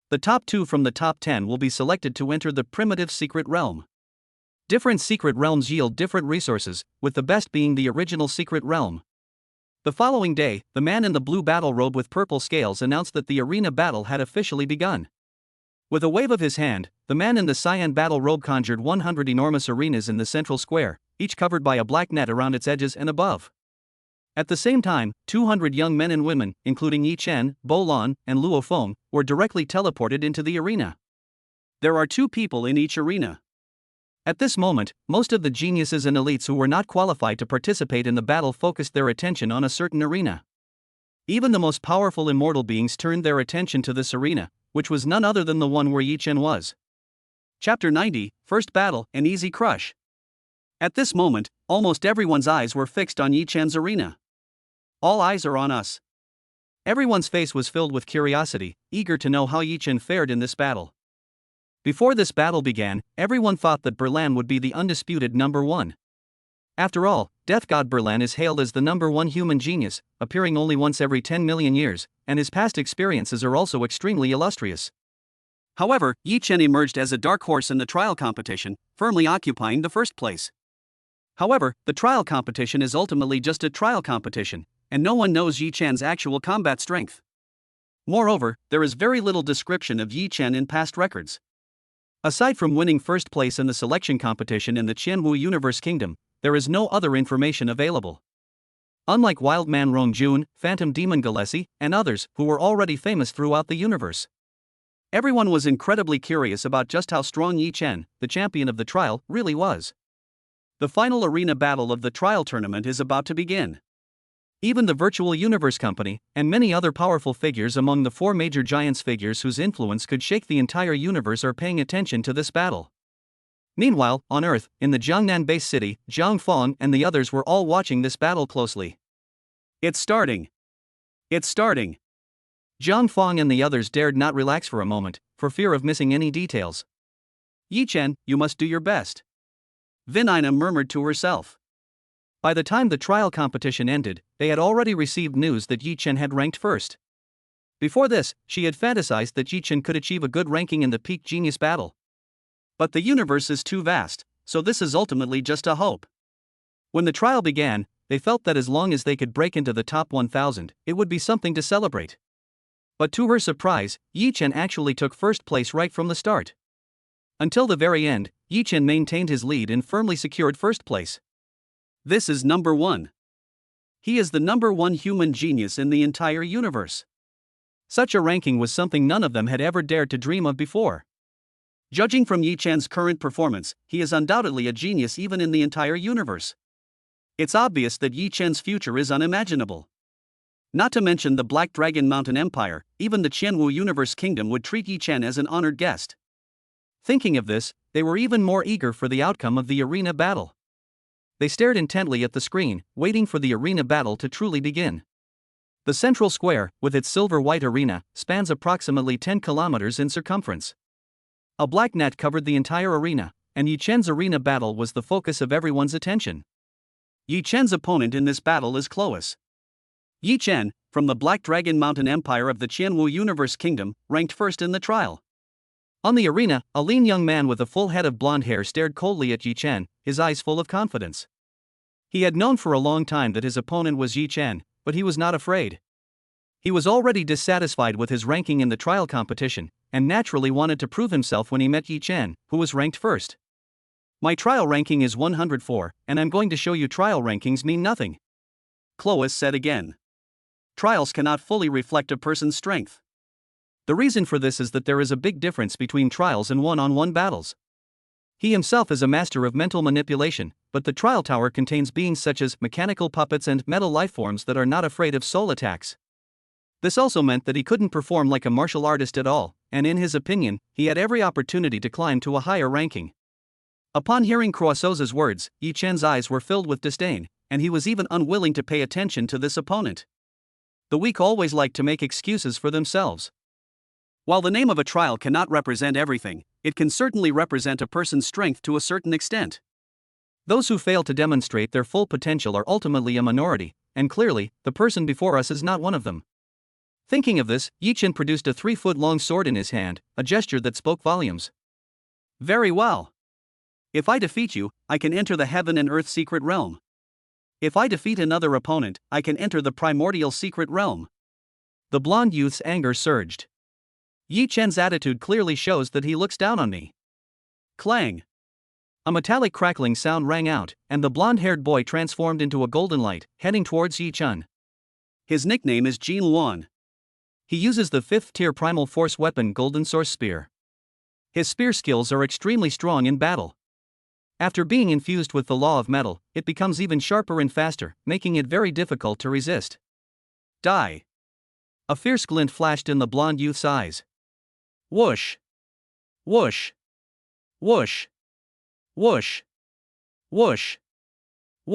The top 2 from the top 10 will be selected to enter the primitive secret realm. Different secret realms yield different resources, with the best being the original secret realm. The following day, the man in the blue battle robe with purple scales announced that the arena battle had officially begun. With a wave of his hand, the man in the cyan battle robe conjured 100 enormous arenas in the central square, each covered by a black net around its edges and above. At the same time, 200 young men and women, including Yi Chen, Bo Lan, and Luo Feng, were directly teleported into the arena. There are 2 people in each arena. At this moment, most of the geniuses and elites who were not qualified to participate in the battle focused their attention on a certain arena. Even the most powerful immortal beings turned their attention to this arena, which was none other than the one where Yi Chen was. Chapter 90, First Battle, an Easy Crush. At this moment, almost everyone's eyes were fixed on Yi Chen's arena. All eyes are on us. Everyone's face was filled with curiosity, eager to know how Yi Chen fared in this battle. Before this battle began, everyone thought that Berlan would be the undisputed number 1. After all, Death God Berlan is hailed as the number 1 human genius, appearing only once every 10 million years, and his past experiences are also extremely illustrious. However, Yi Chen emerged as a dark horse in the trial competition, firmly occupying the first place. However, the trial competition is ultimately just a trial competition, and no one knows Yi Chen's actual combat strength. Moreover, there is very little description of Yi Chen in past records. Aside from winning first place in the selection competition in the Qianwu Universe Kingdom, there is no other information available. Unlike Wildman Rong Jun, Phantom Demon Gillespie, and others who were already famous throughout the universe, everyone was incredibly curious about just how strong Yi Chen, the champion of the trial, really was. The final arena battle of the trial tournament is about to begin. Even the Virtual Universe Company, and many other powerful figures among the 4 major giants figures whose influence could shake the entire universe are paying attention to this battle. Meanwhile, on Earth, in the Jiangnan base city, Zhang Feng and the others were all watching this battle closely. It's starting. It's starting. Zhang Feng and the others dared not relax for a moment, for fear of missing any details. Yi Chen, you must do your best. Vinina murmured to herself. By the time the trial competition ended, they had already received news that Yi Chen had ranked first. Before this, she had fantasized that Yi Chen could achieve a good ranking in the peak genius battle. But the universe is too vast, so this is ultimately just a hope. When the trial began, they felt that as long as they could break into the top 1,000, it would be something to celebrate. But to her surprise, Yi Chen actually took first place right from the start. Until the very end, Yi Chen maintained his lead and firmly secured first place. This is number 1. He is the number 1 human genius in the entire universe. Such a ranking was something none of them had ever dared to dream of before. Judging from Yi Chen's current performance, he is undoubtedly a genius even in the entire universe. It's obvious that Yi Chen's future is unimaginable. Not to mention the Black Dragon Mountain Empire, even the Qianwu Universe Kingdom would treat Yi Chen as an honored guest. Thinking of this, they were even more eager for the outcome of the arena battle. They stared intently at the screen, waiting for the arena battle to truly begin. The central square, with its silver-white arena, spans approximately 10 kilometers in circumference. A black net covered the entire arena, and Yi Chen's arena battle was the focus of everyone's attention. Yi Chen's opponent in this battle is Clovis. Yi Chen, from the Black Dragon Mountain Empire of the Qianwu Universe Kingdom, ranked first in the trial. On the arena, a lean young man with a full head of blonde hair stared coldly at Yi Chen, his eyes full of confidence. He had known for a long time that his opponent was Yi Chen, but he was not afraid. He was already dissatisfied with his ranking in the trial competition, and naturally wanted to prove himself when he met Yi Chen, who was ranked first. "My trial ranking is 104, and I'm going to show you trial rankings mean nothing," Clovis said again. "Trials cannot fully reflect a person's strength. The reason for this is that there is a big difference between trials and one-on-one battles. He himself is a master of mental manipulation, but the trial tower contains beings such as mechanical puppets and metal lifeforms that are not afraid of soul attacks. This also meant that he couldn't perform like a martial artist at all, and in his opinion, he had every opportunity to climb to a higher ranking." Upon hearing Croisseau's words, Yi Chen's eyes were filled with disdain, and he was even unwilling to pay attention to this opponent. The weak always like to make excuses for themselves. While the name of a trial cannot represent everything, it can certainly represent a person's strength to a certain extent. Those who fail to demonstrate their full potential are ultimately a minority, and clearly, the person before us is not one of them. Thinking of this, Yi Chen produced a 3-foot-long sword in his hand, a gesture that spoke volumes. "Very well. If I defeat you, I can enter the Heaven and Earth Secret Realm. If I defeat another opponent, I can enter the Primordial Secret Realm." The blonde youth's anger surged. "Yi Chen's attitude clearly shows that he looks down on me." Clang! A metallic crackling sound rang out, and the blonde-haired boy transformed into a golden light, heading towards Yi Chen. His nickname is Jin Luan. He uses the 5th-tier primal force weapon Golden Source Spear. His spear skills are extremely strong in battle. After being infused with the law of metal, it becomes even sharper and faster, making it very difficult to resist. Die! A fierce glint flashed in the blonde youth's eyes. Whoosh! Whoosh! Whoosh! Whoosh! Whoosh!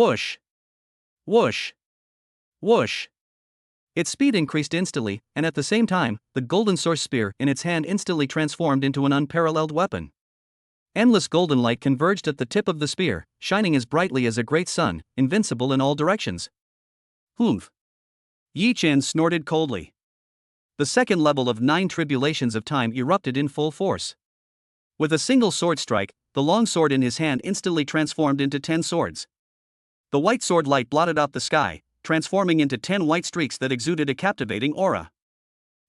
Whoosh! Whoosh! Whoosh! Its speed increased instantly, and at the same time, the Golden Source Spear in its hand instantly transformed into an unparalleled weapon. Endless golden light converged at the tip of the spear, shining as brightly as a great sun, invincible in all directions. Humph! Yi Chen snorted coldly. The second level of 9 tribulations of time erupted in full force. With a single sword strike, the long sword in his hand instantly transformed into 10 swords. The white sword light blotted out the sky, transforming into 10 white streaks that exuded a captivating aura.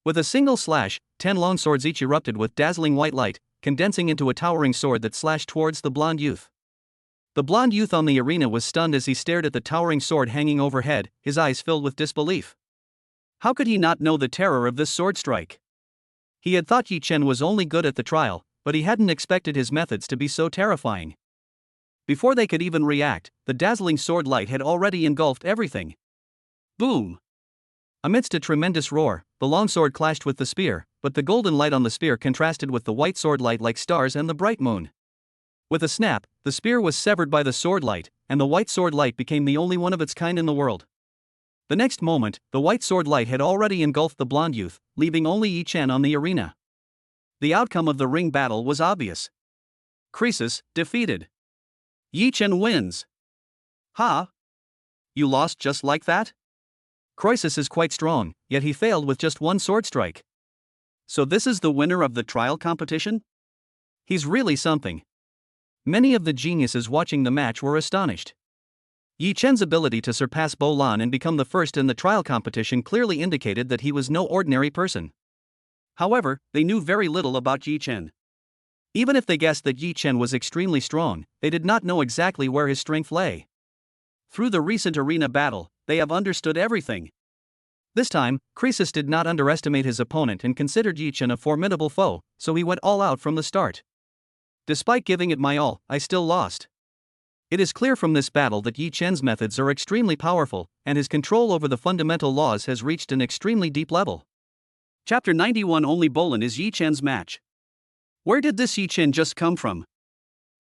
With a single slash, 10 long swords each erupted with dazzling white light, condensing into a towering sword that slashed towards the blonde youth. The blonde youth on the arena was stunned as he stared at the towering sword hanging overhead, his eyes filled with disbelief. How could he not know the terror of this sword strike? He had thought Yi Chen was only good at the trial, but he hadn't expected his methods to be so terrifying. Before they could even react, the dazzling sword light had already engulfed everything. Boom! Amidst a tremendous roar, the long sword clashed with the spear, but the golden light on the spear contrasted with the white sword light like stars and the bright moon. With a snap, the spear was severed by the sword light, and the white sword light became the only one of its kind in the world. The next moment, the white sword light had already engulfed the blonde youth, leaving only Yi Chen on the arena. The outcome of the ring battle was obvious. Croissus, defeated. Yi Chen wins. Ha! You lost just like that? Croissus is quite strong, yet he failed with just one sword strike. So this is the winner of the trial competition? He's really something. Many of the geniuses watching the match were astonished. Yi Chen's ability to surpass Bo Lan and become the first in the trial competition clearly indicated that he was no ordinary person. However, they knew very little about Yi Chen. Even if they guessed that Yi Chen was extremely strong, they did not know exactly where his strength lay. Through the recent arena battle, they have understood everything. This time, Croissus did not underestimate his opponent and considered Yi Chen a formidable foe, so he went all out from the start. Despite giving it my all, I still lost. It is clear from this battle that Yi Chen's methods are extremely powerful, and his control over the fundamental laws has reached an extremely deep level. Chapter 91 Only Bolin is Yi Chen's match. Where did this Yi Chen just come from?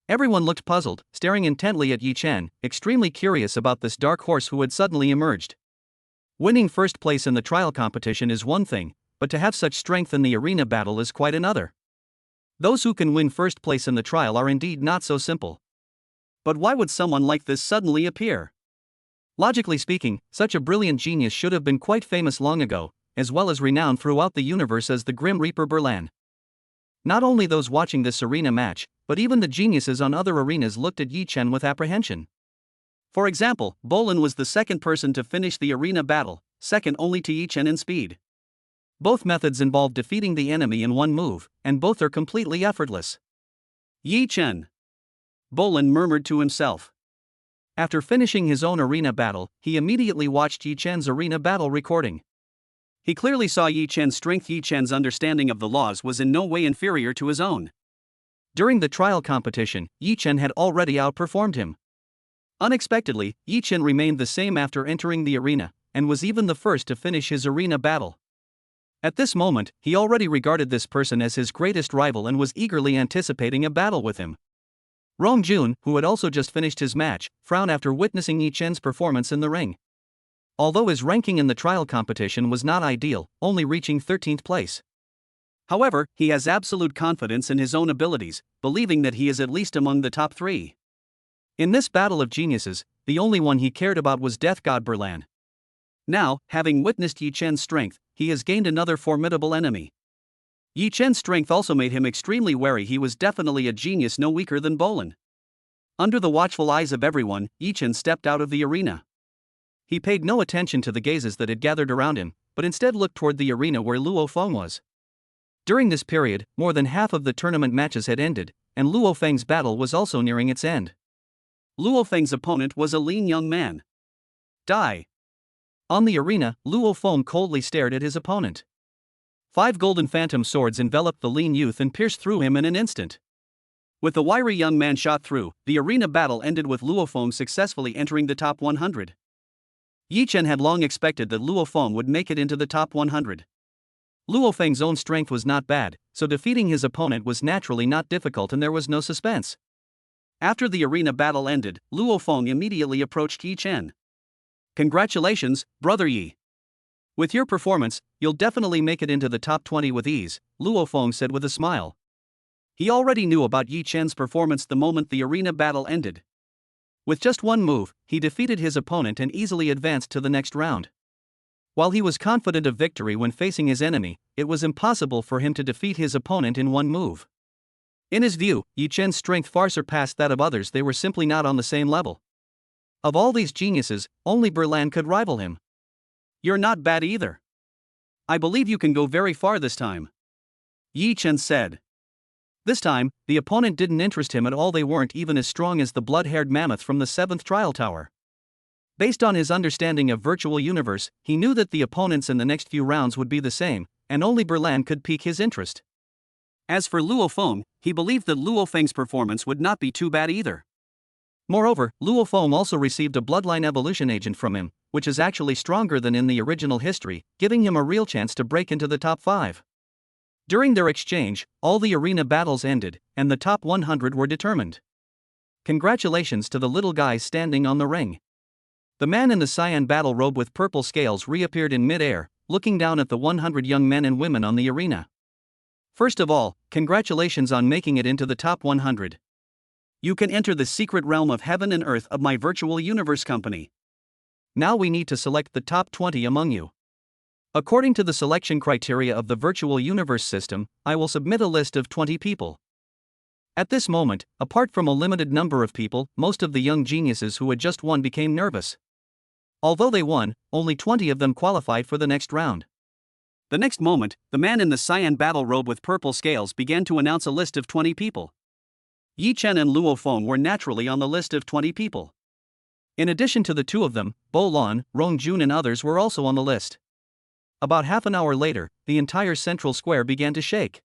Everyone looked puzzled, staring intently at Yi Chen, extremely curious about this dark horse who had suddenly emerged. Winning first place in the trial competition is one thing, but to have such strength in the arena battle is quite another. Those who can win first place in the trial are indeed not so simple. But why would someone like this suddenly appear? Logically speaking, such a brilliant genius should have been quite famous long ago, as well as renowned throughout the universe as the Grim Reaper Berlan. Not only those watching this arena match, but even the geniuses on other arenas looked at Yi Chen with apprehension. For example, Bolin was the second person to finish the arena battle, second only to Yi Chen in speed. Both methods involve defeating the enemy in one move, and both are completely effortless. Yi Chen, Bolin murmured to himself. After finishing his own arena battle, he immediately watched Yi Chen's arena battle recording. He clearly saw Yi Chen's strength. Yi Chen's understanding of the laws was in no way inferior to his own. During the trial competition, Yi Chen had already outperformed him. Unexpectedly, Yi Chen remained the same after entering the arena, and was even the first to finish his arena battle. At this moment, he already regarded this person as his greatest rival and was eagerly anticipating a battle with him. Rong Jun, who had also just finished his match, frowned after witnessing Yi Chen's performance in the ring. Although his ranking in the trial competition was not ideal, only reaching 13th place. However, he has absolute confidence in his own abilities, believing that he is at least among the top 3. In this battle of geniuses, the only one he cared about was Death God Berlan. Now, having witnessed Yi Chen's strength, he has gained another formidable enemy. Yi Chen's strength also made him extremely wary. He was definitely a genius no weaker than Bolin. Under the watchful eyes of everyone, Yi Chen stepped out of the arena. He paid no attention to the gazes that had gathered around him, but instead looked toward the arena where Luo Feng was. During this period, more than half of the tournament matches had ended, and Luo Feng's battle was also nearing its end. Luo Feng's opponent was a lean young man. Die. On the arena, Luo Feng coldly stared at his opponent. 5 golden phantom swords enveloped the lean youth and pierced through him in an instant. With the wiry young man shot through, the arena battle ended with Luo Feng successfully entering the top 100. Yi Chen had long expected that Luo Feng would make it into the top 100. Luo Feng's own strength was not bad, so defeating his opponent was naturally not difficult and there was no suspense. After the arena battle ended, Luo Feng immediately approached Yi Chen. Congratulations, Brother Yi. With your performance, you'll definitely make it into the top 20 with ease, Luo Feng said with a smile. He already knew about Yi Chen's performance the moment the arena battle ended. With just one move, he defeated his opponent and easily advanced to the next round. While he was confident of victory when facing his enemy, it was impossible for him to defeat his opponent in one move. In his view, Yi Chen's strength far surpassed that of others. They were simply not on the same level. Of all these geniuses, only Berlan could rival him. You're not bad either. I believe you can go very far this time, Yi Chen said. This time, the opponent didn't interest him at all. They weren't even as strong as the blood-haired mammoth from the 7th trial tower. Based on his understanding of virtual universe, he knew that the opponents in the next few rounds would be the same, and only Berlan could pique his interest. As for Luo Feng, he believed that Luo Feng's performance would not be too bad either. Moreover, Luo Feng also received a bloodline evolution agent from him, which is actually stronger than in the original history, giving him a real chance to break into the top 5. During their exchange, all the arena battles ended, and the top 100 were determined. Congratulations to the little guys standing on the ring. The man in the cyan battle robe with purple scales reappeared in mid-air, looking down at the 100 young men and women on the arena. First of all, congratulations on making it into the top 100. You can enter the secret realm of heaven and earth of my virtual universe company. Now we need to select the top 20 among you. According to the selection criteria of the virtual universe system, I will submit a list of 20 people. At this moment, apart from a limited number of people, most of the young geniuses who had just won became nervous. Although they won, only 20 of them qualified for the next round. The next moment, the man in the cyan battle robe with purple scales began to announce a list of 20 people. Yi Chen and Luo Feng were naturally on the list of 20 people. In addition to the two of them, Bolin, Rong Jun and others were also on the list. About half an hour later, the entire central square began to shake.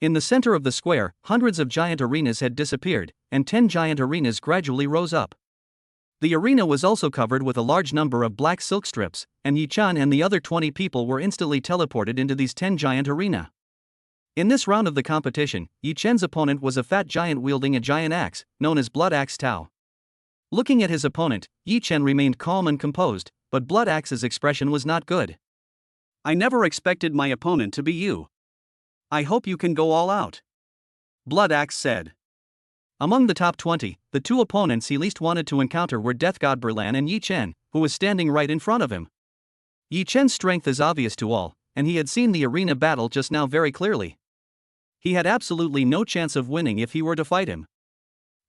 In the center of the square, hundreds of giant arenas had disappeared, and 10 giant arenas gradually rose up. The arena was also covered with a large number of black silk strips, and Yi Chen and the other 20 people were instantly teleported into these 10 giant arena. In this round of the competition, Yi Chen's opponent was a fat giant wielding a giant axe, known as Blood Axe Tao. Looking at his opponent, Yi Chen remained calm and composed, but Blood Axe's expression was not good. "I never expected my opponent to be you. I hope you can go all out," Blood Axe said. Among the top 20, the two opponents he least wanted to encounter were Death God Berlan and Yi Chen, who was standing right in front of him. Yi Chen's strength is obvious to all, and he had seen the arena battle just now very clearly. He had absolutely no chance of winning if he were to fight him.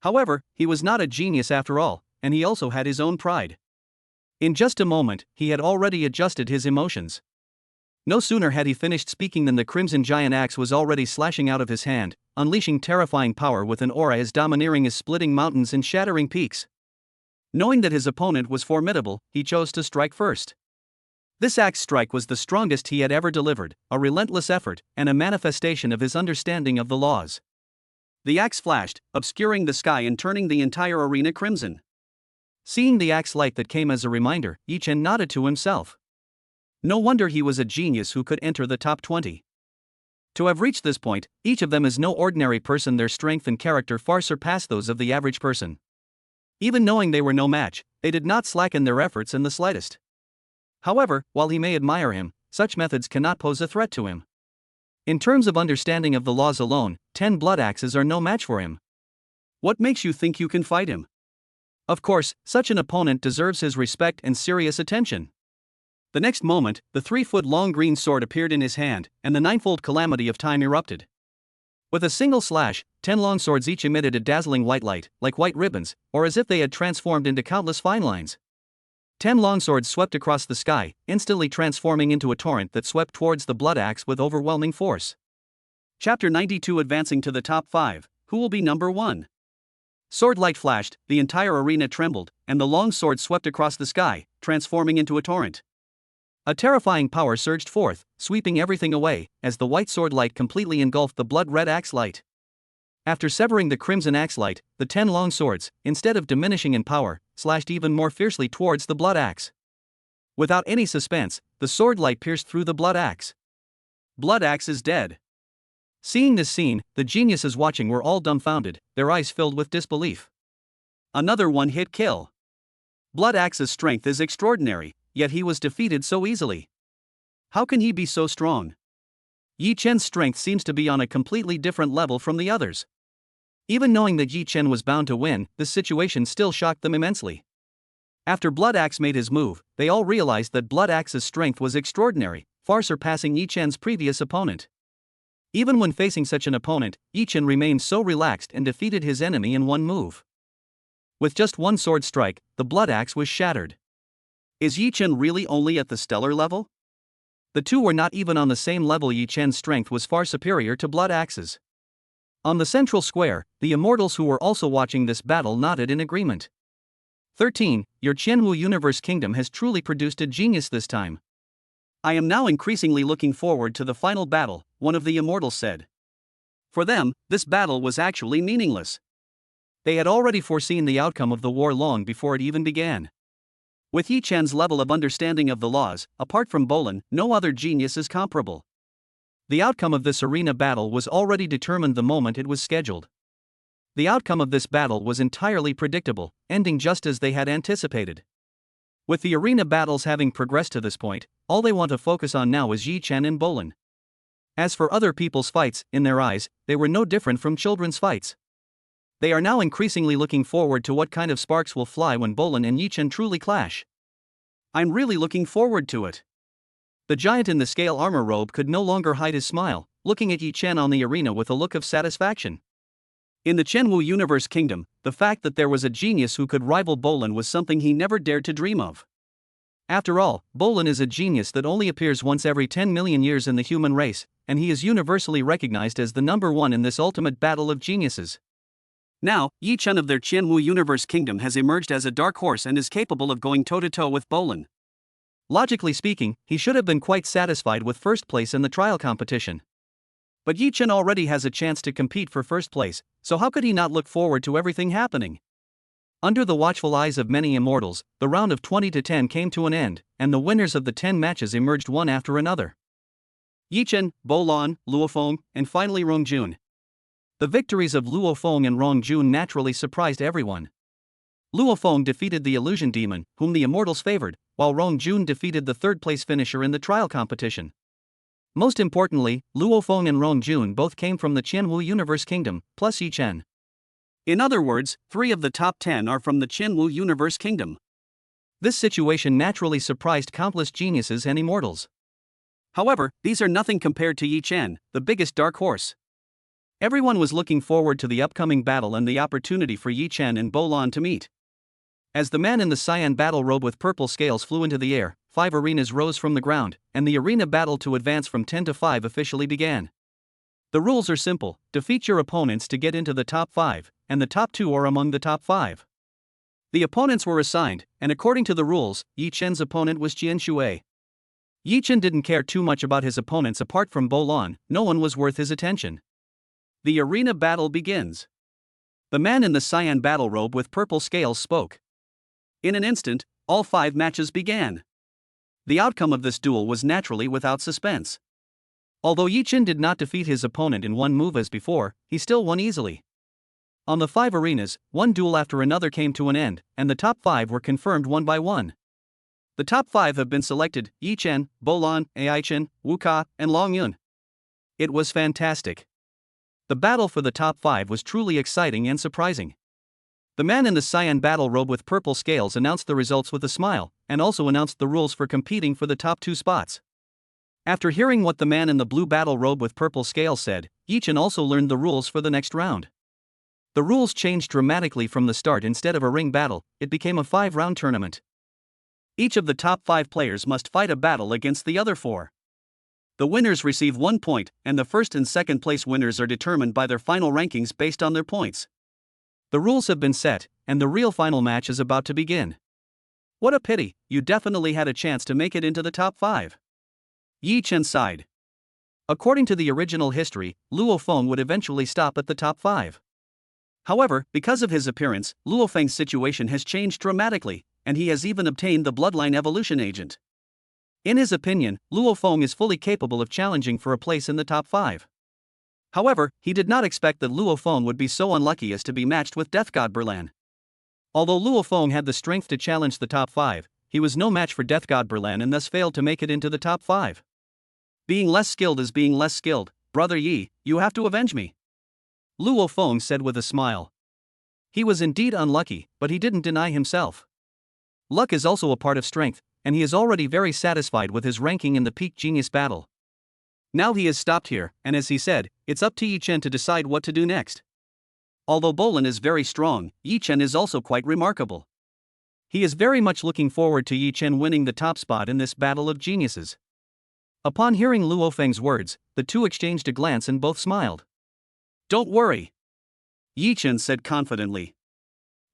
However, he was not a genius after all, and he also had his own pride. In just a moment, he had already adjusted his emotions. No sooner had he finished speaking than the Crimson Giant Axe was already slashing out of his hand, unleashing terrifying power with an aura as domineering as splitting mountains and shattering peaks. Knowing that his opponent was formidable, he chose to strike first. This axe strike was the strongest he had ever delivered, a relentless effort, and a manifestation of his understanding of the laws. The axe flashed, obscuring the sky and turning the entire arena crimson. Seeing the axe light that came as a reminder, Yi Chen nodded to himself. No wonder he was a genius who could enter the top 20. To have reached this point, each of them is no ordinary person. Their strength and character far surpass those of the average person. Even knowing they were no match, they did not slacken their efforts in the slightest. However, while he may admire him, such methods cannot pose a threat to him. In terms of understanding of the laws alone, 10 blood axes are no match for him. What makes you think you can fight him? Of course, such an opponent deserves his respect and serious attention. The next moment, the 3-foot-long green sword appeared in his hand, and the ninefold calamity of time erupted. With a single slash, 10 long swords each emitted a dazzling white light, like white ribbons, or as if they had transformed into countless fine lines. 10 long swords swept across the sky, instantly transforming into a torrent that swept towards the blood axe with overwhelming force. Chapter 92. Advancing to the top 5, who will be number 1? Sword light flashed, the entire arena trembled, and the long sword swept across the sky, transforming into a torrent. A terrifying power surged forth, sweeping everything away, as the white sword light completely engulfed the blood-red axe light. After severing the crimson axe light, the 10 long swords, instead of diminishing in power, slashed even more fiercely towards the blood axe. Without any suspense, the sword light pierced through the blood axe. Blood axe is dead. Seeing this scene, the geniuses watching were all dumbfounded, their eyes filled with disbelief. Another one-hit kill. Blood axe's strength is extraordinary, yet he was defeated so easily. How can he be so strong? Yi Chen's strength seems to be on a completely different level from the others. Even knowing that Yi Chen was bound to win, this situation still shocked them immensely. After Blood Axe made his move, they all realized that Blood Axe's strength was extraordinary, far surpassing Yi Chen's previous opponent. Even when facing such an opponent, Yi Chen remained so relaxed and defeated his enemy in one move. With just one sword strike, the Blood Axe was shattered. Is Yi Chen really only at the stellar level? The two were not even on the same level. Yi Chen's strength was far superior to Blood Axe's. On the central square, the immortals who were also watching this battle nodded in agreement. 13. Your Qianwu Universe Kingdom has truly produced a genius this time. I am now increasingly looking forward to the final battle, one of the immortals said. For them, this battle was actually meaningless. They had already foreseen the outcome of the war long before it even began. With Yi Chen's level of understanding of the laws, apart from Bolin, no other genius is comparable. The outcome of this arena battle was already determined the moment it was scheduled. The outcome of this battle was entirely predictable, ending just as they had anticipated. With the arena battles having progressed to this point, all they want to focus on now is Yi Chen and Bolin. As for other people's fights, in their eyes, they were no different from children's fights. They are now increasingly looking forward to what kind of sparks will fly when Bolin and Yi Chen truly clash. I'm really looking forward to it. The giant in the scale armor robe could no longer hide his smile, looking at Yi Chen on the arena with a look of satisfaction. In the Qianwu Universe Kingdom, the fact that there was a genius who could rival Bolin was something he never dared to dream of. After all, Bolin is a genius that only appears once every 10 million years in the human race, and he is universally recognized as the number one in this ultimate battle of geniuses. Now, Yi Chen of their Qianwu Universe Kingdom has emerged as a dark horse and is capable of going toe-to-toe with Bolin. Logically speaking, he should have been quite satisfied with first place in the trial competition. But Yi Chen already has a chance to compete for first place, so how could he not look forward to everything happening? Under the watchful eyes of many immortals, the round of 20 to 10 came to an end, and the winners of the 10 matches emerged one after another. Yi Chen, Bo Lan, Luo Feng, and finally Rong Jun. The victories of Luo Feng and Rong Jun naturally surprised everyone. Luo Feng defeated the illusion demon, whom the immortals favored, while Rong Jun defeated the third-place finisher in the trial competition. Most importantly, Luo Feng and Rong Jun both came from the Qianwu Universe Kingdom, plus Yi Chen. In other words, 3 of the top 10 are from the Qianwu Universe Kingdom. This situation naturally surprised countless geniuses and immortals. However, these are nothing compared to Yi Chen, the biggest dark horse. Everyone was looking forward to the upcoming battle and the opportunity for Yi Chen and Bo Lan to meet. As the man in the cyan battle robe with purple scales flew into the air, 5 arenas rose from the ground, and the arena battle to advance from 10 to 5 officially began. The rules are simple: defeat your opponents to get into the top 5, and the top 2 are among the top 5. The opponents were assigned, and according to the rules, Yi Chen's opponent was Qian Shui. Yi Chen didn't care too much about his opponents apart from Bo Lan, no one was worth his attention. The arena battle begins. The man in the cyan battle robe with purple scales spoke. In an instant, all 5 matches began. The outcome of this duel was naturally without suspense. Although Yi Chen did not defeat his opponent in one move as before, he still won easily. On the 5 arenas, one duel after another came to an end, and the top 5 were confirmed one by one. The top 5 have been selected: Yi Chen, Bo Lan, Ai Chen, Wu Ka, and Long Yun. It was fantastic. The battle for the top 5 was truly exciting and surprising. The man in the cyan battle robe with purple scales announced the results with a smile, and also announced the rules for competing for the top 2 spots. After hearing what the man in the blue battle robe with purple scales said, Yi Chen also learned the rules for the next round. The rules changed dramatically from the start. Instead of a ring battle, it became a 5-round tournament. Each of the top 5 players must fight a battle against the other 4. The winners receive 1 point, and the first and second place winners are determined by their final rankings based on their points. The rules have been set, and the real final match is about to begin. What a pity, you definitely had a chance to make it into the top 5. Yi Chen sighed. According to the original history, Luo Feng would eventually stop at the top 5. However, because of his appearance, Luo Feng's situation has changed dramatically, and he has even obtained the bloodline evolution agent. In his opinion, Luo Feng is fully capable of challenging for a place in the top 5. However, he did not expect that Luo Feng would be so unlucky as to be matched with Death God Berlan. Although Luo Feng had the strength to challenge the top 5, he was no match for Death God Berlan and thus failed to make it into the top 5. Being less skilled is being less skilled, Brother Yi, you have to avenge me. Luo Feng said with a smile. He was indeed unlucky, but he didn't deny himself. Luck is also a part of strength, and he is already very satisfied with his ranking in the Peak Genius battle. Now he has stopped here, and as he said, it's up to Yi Chen to decide what to do next. Although Bo Lan is very strong, Yi Chen is also quite remarkable. He is very much looking forward to Yi Chen winning the top spot in this battle of geniuses. Upon hearing Luo Feng's words, the two exchanged a glance and both smiled. Don't worry, Yi Chen said confidently.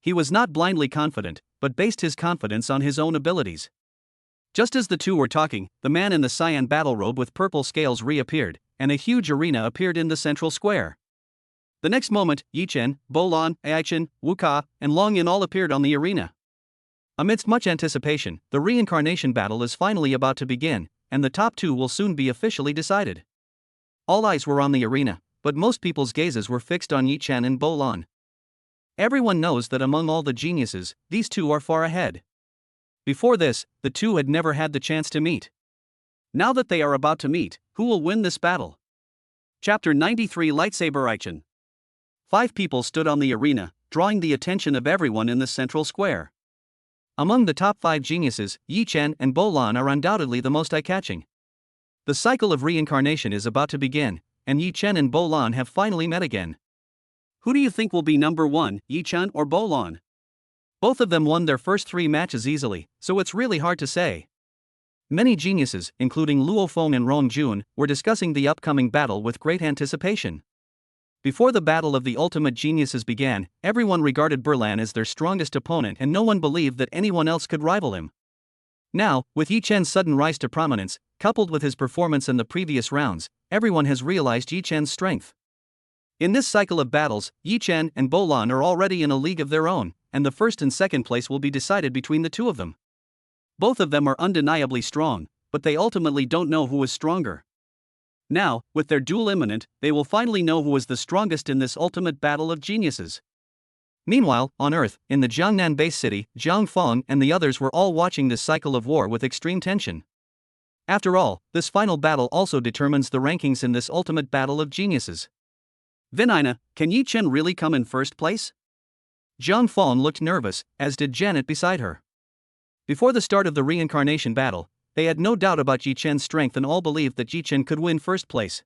He was not blindly confident, but based his confidence on his own abilities. Just as the two were talking, the man in the cyan battle robe with purple scales reappeared, and a huge arena appeared in the central square. The next moment, Yi Chen, Bo Lan, Ai Chen, Wu Ka, and Long Yun all appeared on the arena. Amidst much anticipation, the reincarnation battle is finally about to begin, and the top 2 will soon be officially decided. All eyes were on the arena, but most people's gazes were fixed on Yi Chen and Bo Lan. Everyone knows that among all the geniuses, these two are far ahead. Before this, the two had never had the chance to meet. Now that they are about to meet, who will win this battle? Chapter 93 Lightsaber Aichen. 5 people stood on the arena, drawing the attention of everyone in the central square. Among the top 5 geniuses, Yi Chen and Bo Lan are undoubtedly the most eye-catching. The cycle of reincarnation is about to begin, and Yi Chen and Bo Lan have finally met again. Who do you think will be number 1, Yi Chen or Bo Lan? Both of them won their first 3 matches easily, so it's really hard to say. Many geniuses, including Luo Feng and Rong Jun, were discussing the upcoming battle with great anticipation. Before the battle of the ultimate geniuses began, everyone regarded Berlan as their strongest opponent and no one believed that anyone else could rival him. Now, with Yi Chen's sudden rise to prominence, coupled with his performance in the previous rounds, everyone has realized Yi Chen's strength. In this cycle of battles, Yi Chen and Bo Lan are already in a league of their own, and the first and second place will be decided between the two of them. Both of them are undeniably strong, but they ultimately don't know who is stronger. Now, with their duel imminent, they will finally know who is the strongest in this ultimate battle of geniuses. Meanwhile, on Earth, in the Jiangnan base city, Zhang Feng and the others were all watching this cycle of war with extreme tension. After all, this final battle also determines the rankings in this ultimate battle of geniuses. Vinina, can Yi Chen really come in first place? Zhang Feng looked nervous, as did Janet beside her. Before the start of the reincarnation battle, they had no doubt about Yi Chen's strength and all believed that Yi Chen could win first place.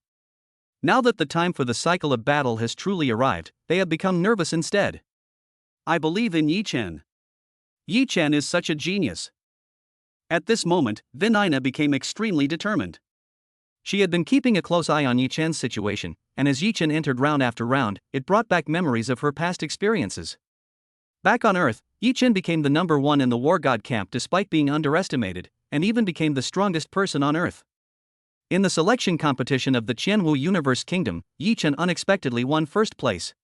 Now that the time for the cycle of battle has truly arrived, they have become nervous instead. I believe in Yi Chen. Yi Chen is such a genius. At this moment, Vinina became extremely determined. She had been keeping a close eye on Yi Chen's situation, and as Yi Chen entered round after round, it brought back memories of her past experiences. Back on Earth, Yi Chen became the number one in the War God camp despite being underestimated, and even became the strongest person on Earth. In the selection competition of the Qianwu Universe Kingdom, Yi Chen unexpectedly won first place.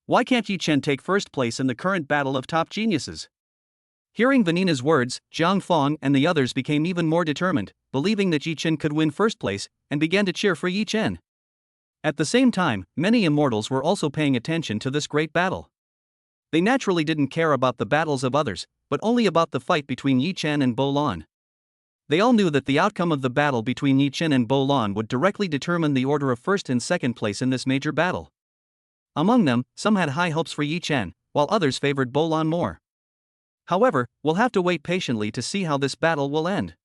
Why can't Yi Chen take first place in the current battle of top geniuses? Hearing Vinina's words, Zhang Feng and the others became even more determined, believing that Yi Chen could win first place, and began to cheer for Yi Chen. At the same time, many immortals were also paying attention to this great battle. They naturally didn't care about the battles of others, but only about the fight between Yi Chen and Bo Lan. They all knew that the outcome of the battle between Yi Chen and Bo Lan would directly determine the order of first and second place in this major battle. Among them, some had high hopes for Yi Chen, while others favored Bo Lan more. However, we'll have to wait patiently to see how this battle will end.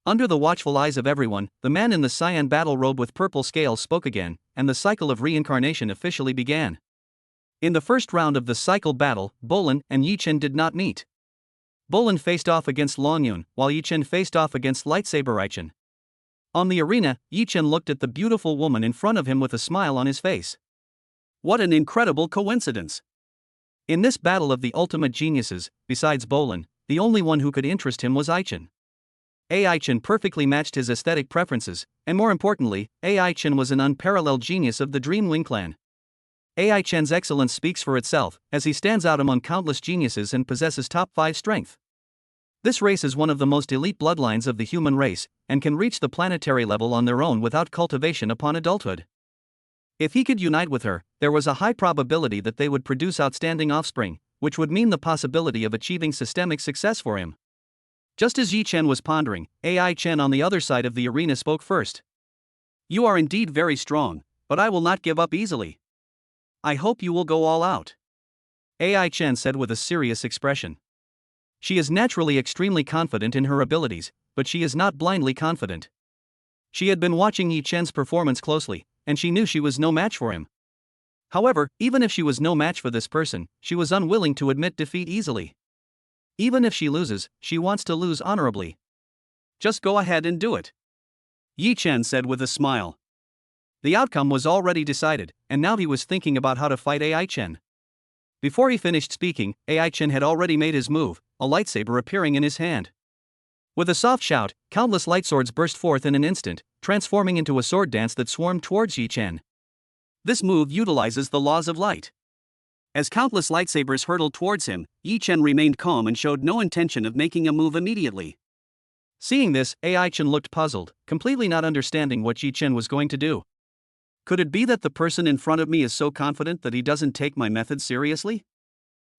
Under the watchful eyes of everyone, the man in the cyan battle robe with purple scales spoke again, and the cycle of reincarnation officially began. In the first round of the cycle battle, Bo Lan and Yi Chen did not meet. Bo Lan faced off against Long Yun, while Yi Chen faced off against Lightsaber Aichen. On the arena, Yi Chen looked at the beautiful woman in front of him with a smile on his face. What an incredible coincidence! In this battle of the ultimate geniuses, besides Bo Lan, the only one who could interest him was Aichen. Aichen perfectly matched his aesthetic preferences, and more importantly, Aichen was an unparalleled genius of the Dreamwing clan. Aichen's excellence speaks for itself, as he stands out among countless geniuses and possesses top 5 strength. This race is one of the most elite bloodlines of the human race, and can reach the planetary level on their own without cultivation upon adulthood. If he could unite with her, there was a high probability that they would produce outstanding offspring, which would mean the possibility of achieving systemic success for him. Just as Yi Chen was pondering, Aichen on the other side of the arena spoke first. You are indeed very strong, but I will not give up easily. I hope you will go all out. Aichen said with a serious expression. She is naturally extremely confident in her abilities, but she is not blindly confident. She had been watching Yi Chen's performance closely, and she knew she was no match for him. However, even if she was no match for this person, she was unwilling to admit defeat easily. Even if she loses, she wants to lose honorably. Just go ahead and do it. Yi Chen said with a smile. The outcome was already decided, and now he was thinking about how to fight Aichen. Before he finished speaking, Aichen had already made his move, a lightsaber appearing in his hand. With a soft shout, countless light swords burst forth in an instant, transforming into a sword dance that swarmed towards Yi Chen. This move utilizes the laws of light. As countless lightsabers hurtled towards him, Yi Chen remained calm and showed no intention of making a move immediately. Seeing this, Aichen looked puzzled, completely not understanding what Yi Chen was going to do. Could it be that the person in front of me is so confident that he doesn't take my methods seriously?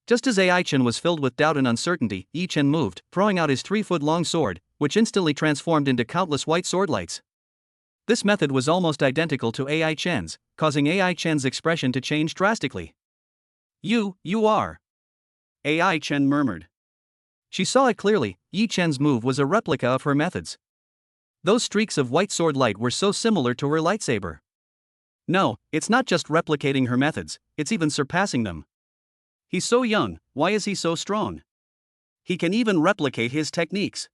Just as Aichen was filled with doubt and uncertainty, Yi Chen moved, throwing out his 3-foot-long sword, which instantly transformed into countless white sword lights. This method was almost identical to Aichen's, causing Aichen's expression to change drastically. You are. Aichen murmured. She saw it clearly, Yi Chen's move was a replica of her methods. Those streaks of white sword light were so similar to her lightsaber. No, it's not just replicating her methods, it's even surpassing them. He's so young, why is he so strong? He can even replicate his techniques.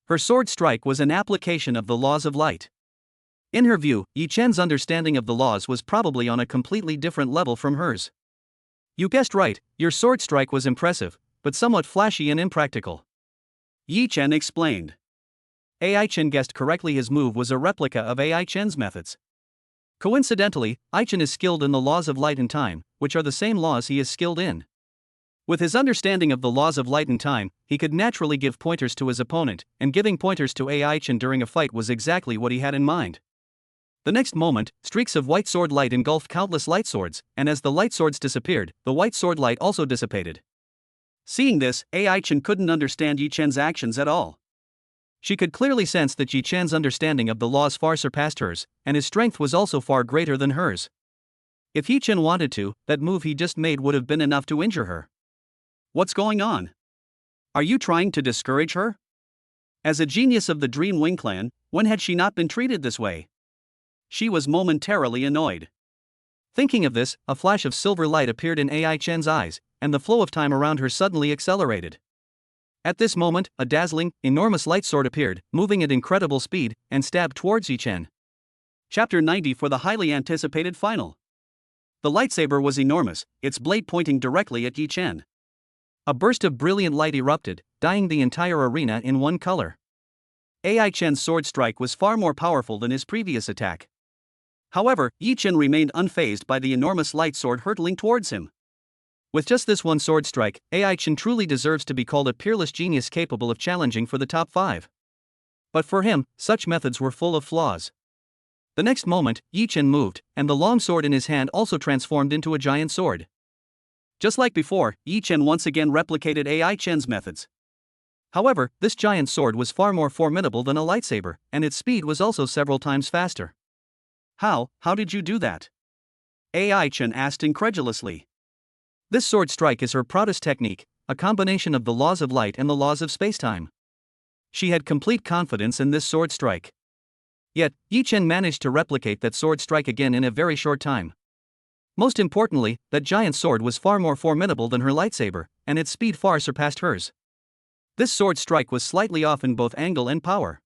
Her sword strike was an application of the laws of light. In her view, Yi Chen's understanding of the laws was probably on a completely different level from hers. You guessed right, your sword strike was impressive, but somewhat flashy and impractical. Yi Chen explained. AI Chen guessed correctly his move was a replica of AI Chen's methods. Coincidentally, Ai Chen is skilled in the laws of light and time, which are the same laws he is skilled in. With his understanding of the laws of light and time, he could naturally give pointers to his opponent, and giving pointers to AI Chen during a fight was exactly what he had in mind. The next moment, streaks of white sword light engulfed countless light swords, and as the light swords disappeared, the white sword light also dissipated. Seeing this, AI Chen couldn't understand Yi Chen's actions at all. She could clearly sense that Yi Chen's understanding of the laws far surpassed hers, and his strength was also far greater than hers. If Yi Chen wanted to, that move he just made would have been enough to injure her. What's going on? Are you trying to discourage her? As a genius of the Dream Wing clan, when had she not been treated this way? She was momentarily annoyed. Thinking of this, a flash of silver light appeared in AI Chen's eyes, and the flow of time around her suddenly accelerated. At this moment, a dazzling, enormous light sword appeared, moving at incredible speed, and stabbed towards Yi Chen. Chapter 90 for the highly anticipated final. The lightsaber was enormous, its blade pointing directly at Yi Chen. A burst of brilliant light erupted, dyeing the entire arena in one color. AI Chen's sword strike was far more powerful than his previous attack. However, Yi Chen remained unfazed by the enormous light sword hurtling towards him. With just this one sword strike, AI Chen truly deserves to be called a peerless genius capable of challenging for the top 5. But for him, such methods were full of flaws. The next moment, Yi Chen moved, and the long sword in his hand also transformed into a giant sword. Just like before, Yi Chen once again replicated AI Chen's methods. However, this giant sword was far more formidable than a lightsaber, and its speed was also several times faster. How did you do that? AI Chen asked incredulously. This sword strike is her proudest technique, a combination of the laws of light and the laws of spacetime. She had complete confidence in this sword strike. Yet, Yi Chen managed to replicate that sword strike again in a very short time. Most importantly, that giant sword was far more formidable than her lightsaber, and its speed far surpassed hers. This sword strike was slightly off in both angle and power.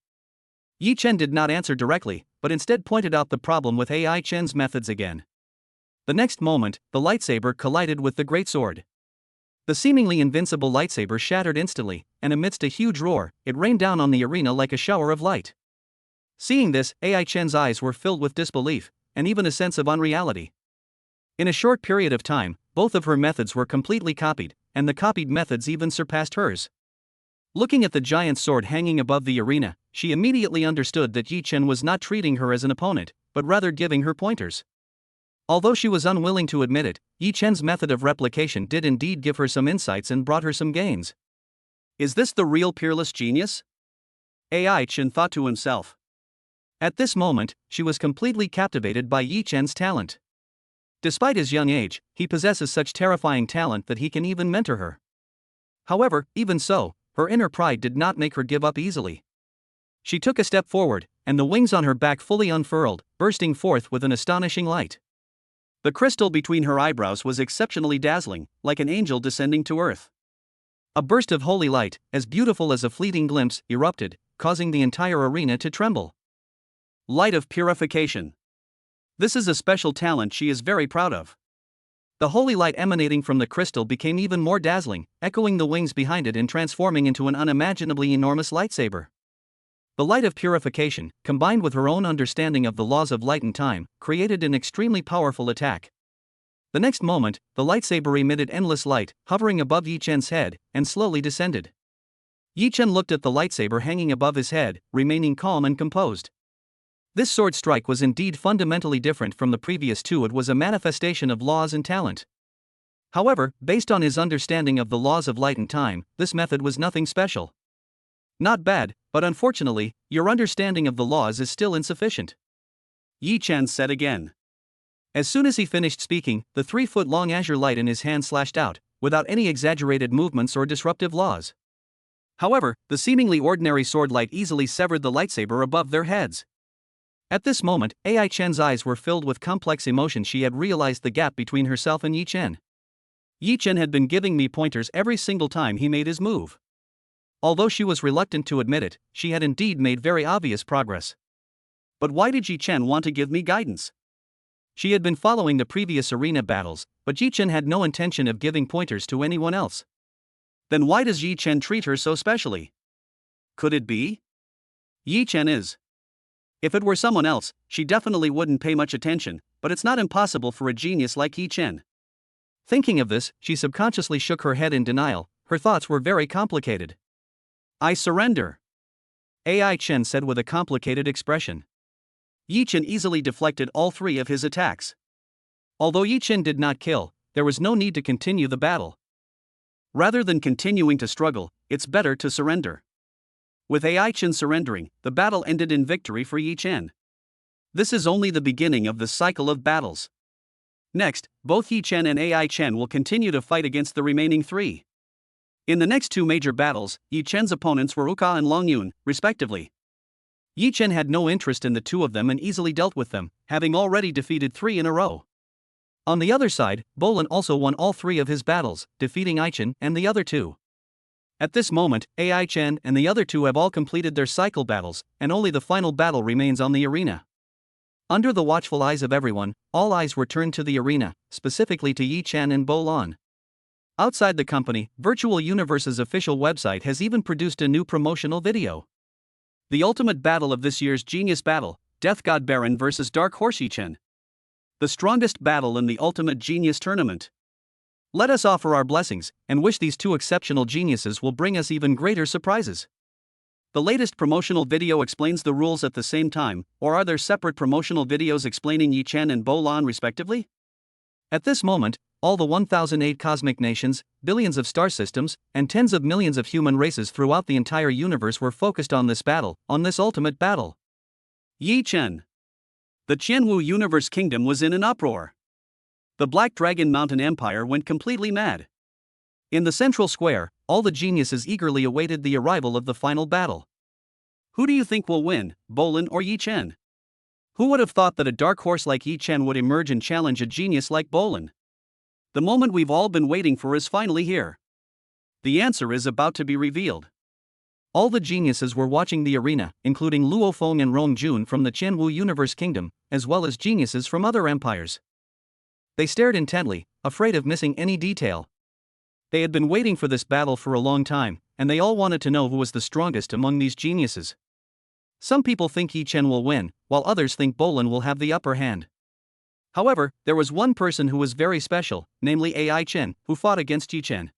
Yi Chen did not answer directly, but instead pointed out the problem with AI Chen's methods again. The next moment, the lightsaber collided with the great sword. The seemingly invincible lightsaber shattered instantly, and amidst a huge roar, it rained down on the arena like a shower of light. Seeing this, AI Chen's eyes were filled with disbelief, and even a sense of unreality. In a short period of time, both of her methods were completely copied, and the copied methods even surpassed hers. Looking at the giant sword hanging above the arena, she immediately understood that Yi Chen was not treating her as an opponent, but rather giving her pointers. Although she was unwilling to admit it, Yi Chen's method of replication did indeed give her some insights and brought her some gains. Is this the real peerless genius? AI Chen thought to himself. At this moment, she was completely captivated by Yi Chen's talent. Despite his young age, he possesses such terrifying talent that he can even mentor her. However, even so, her inner pride did not make her give up easily. She took a step forward, and the wings on her back fully unfurled, bursting forth with an astonishing light. The crystal between her eyebrows was exceptionally dazzling, like an angel descending to earth. A burst of holy light, as beautiful as a fleeting glimpse, erupted, causing the entire arena to tremble. Light of purification. This is a special talent she is very proud of. The holy light emanating from the crystal became even more dazzling, echoing the wings behind it and transforming into an unimaginably enormous lightsaber. The light of purification, combined with her own understanding of the laws of light and time, created an extremely powerful attack. The next moment, the lightsaber emitted endless light, hovering above Yi Chen's head, and slowly descended. Yi Chen looked at the lightsaber hanging above his head, remaining calm and composed. This sword strike was indeed fundamentally different from the previous two. It was a manifestation of laws and talent. However, based on his understanding of the laws of light and time, this method was nothing special. Not bad, but unfortunately, your understanding of the laws is still insufficient. Yi Chen said again. As soon as he finished speaking, the 3-foot-long azure light in his hand slashed out, without any exaggerated movements or disruptive laws. However, the seemingly ordinary sword light easily severed the lightsaber above their heads. At this moment, AI Chen's eyes were filled with complex emotion. She had realized the gap between herself and Yi Chen. Yi Chen had been giving me pointers every single time he made his move. Although she was reluctant to admit it, she had indeed made very obvious progress. But why did Yi Chen want to give me guidance? She had been following the previous arena battles, but Yi Chen had no intention of giving pointers to anyone else. Then why does Yi Chen treat her so specially? Could it be? Yi Chen is. If it were someone else, she definitely wouldn't pay much attention, but it's not impossible for a genius like Yi Chen. Thinking of this, she subconsciously shook her head in denial. Her thoughts were very complicated. I surrender, AI Chen said with a complicated expression. Yi Chen easily deflected all three of his attacks. Although Yi Chen did not kill, there was no need to continue the battle. Rather than continuing to struggle, it's better to surrender. With AI Chen surrendering, the battle ended in victory for Yi Chen. This is only the beginning of the cycle of battles. Next, both Yi Chen and AI Chen will continue to fight against the remaining three. In the next two major battles, Yi Chen's opponents were Wu Ka and Long Yun, respectively. Yi Chen had no interest in the two of them and easily dealt with them, having already defeated three in a row. On the other side, Bolin also won all three of his battles, defeating Ai Chen and the other two. At this moment, AI Chen and the other two have all completed their cycle battles, and only the final battle remains on the arena. Under the watchful eyes of everyone, all eyes were turned to the arena, specifically to Yi Chen and Bo Lan. Outside the company, Virtual Universe's official website has even produced a new promotional video. The ultimate battle of this year's Genius Battle, Death God Baron vs Dark Horse Yi Chen. The strongest battle in the Ultimate Genius Tournament. Let us offer our blessings, and wish these two exceptional geniuses will bring us even greater surprises. The latest promotional video explains the rules at the same time, or are there separate promotional videos explaining Yi Chen and Bo Lan respectively? At this moment, all the 1008 cosmic nations, billions of star systems, and tens of millions of human races throughout the entire universe were focused on this battle, on this ultimate battle. Yi Chen. The Qianwu Universe Kingdom was in an uproar. The Black Dragon Mountain Empire went completely mad. In the central square, all the geniuses eagerly awaited the arrival of the final battle. Who do you think will win, Bolin or Yi Chen? Who would have thought that a dark horse like Yi Chen would emerge and challenge a genius like Bolin? The moment we've all been waiting for is finally here. The answer is about to be revealed. All the geniuses were watching the arena, including Luo Feng and Rong Jun from the Qianwu Universe Kingdom, as well as geniuses from other empires. They stared intently, afraid of missing any detail. They had been waiting for this battle for a long time, and they all wanted to know who was the strongest among these geniuses. Some people think Yi Chen will win, while others think Bolin will have the upper hand. However, there was one person who was very special, namely AI Chen, who fought against Yi Chen.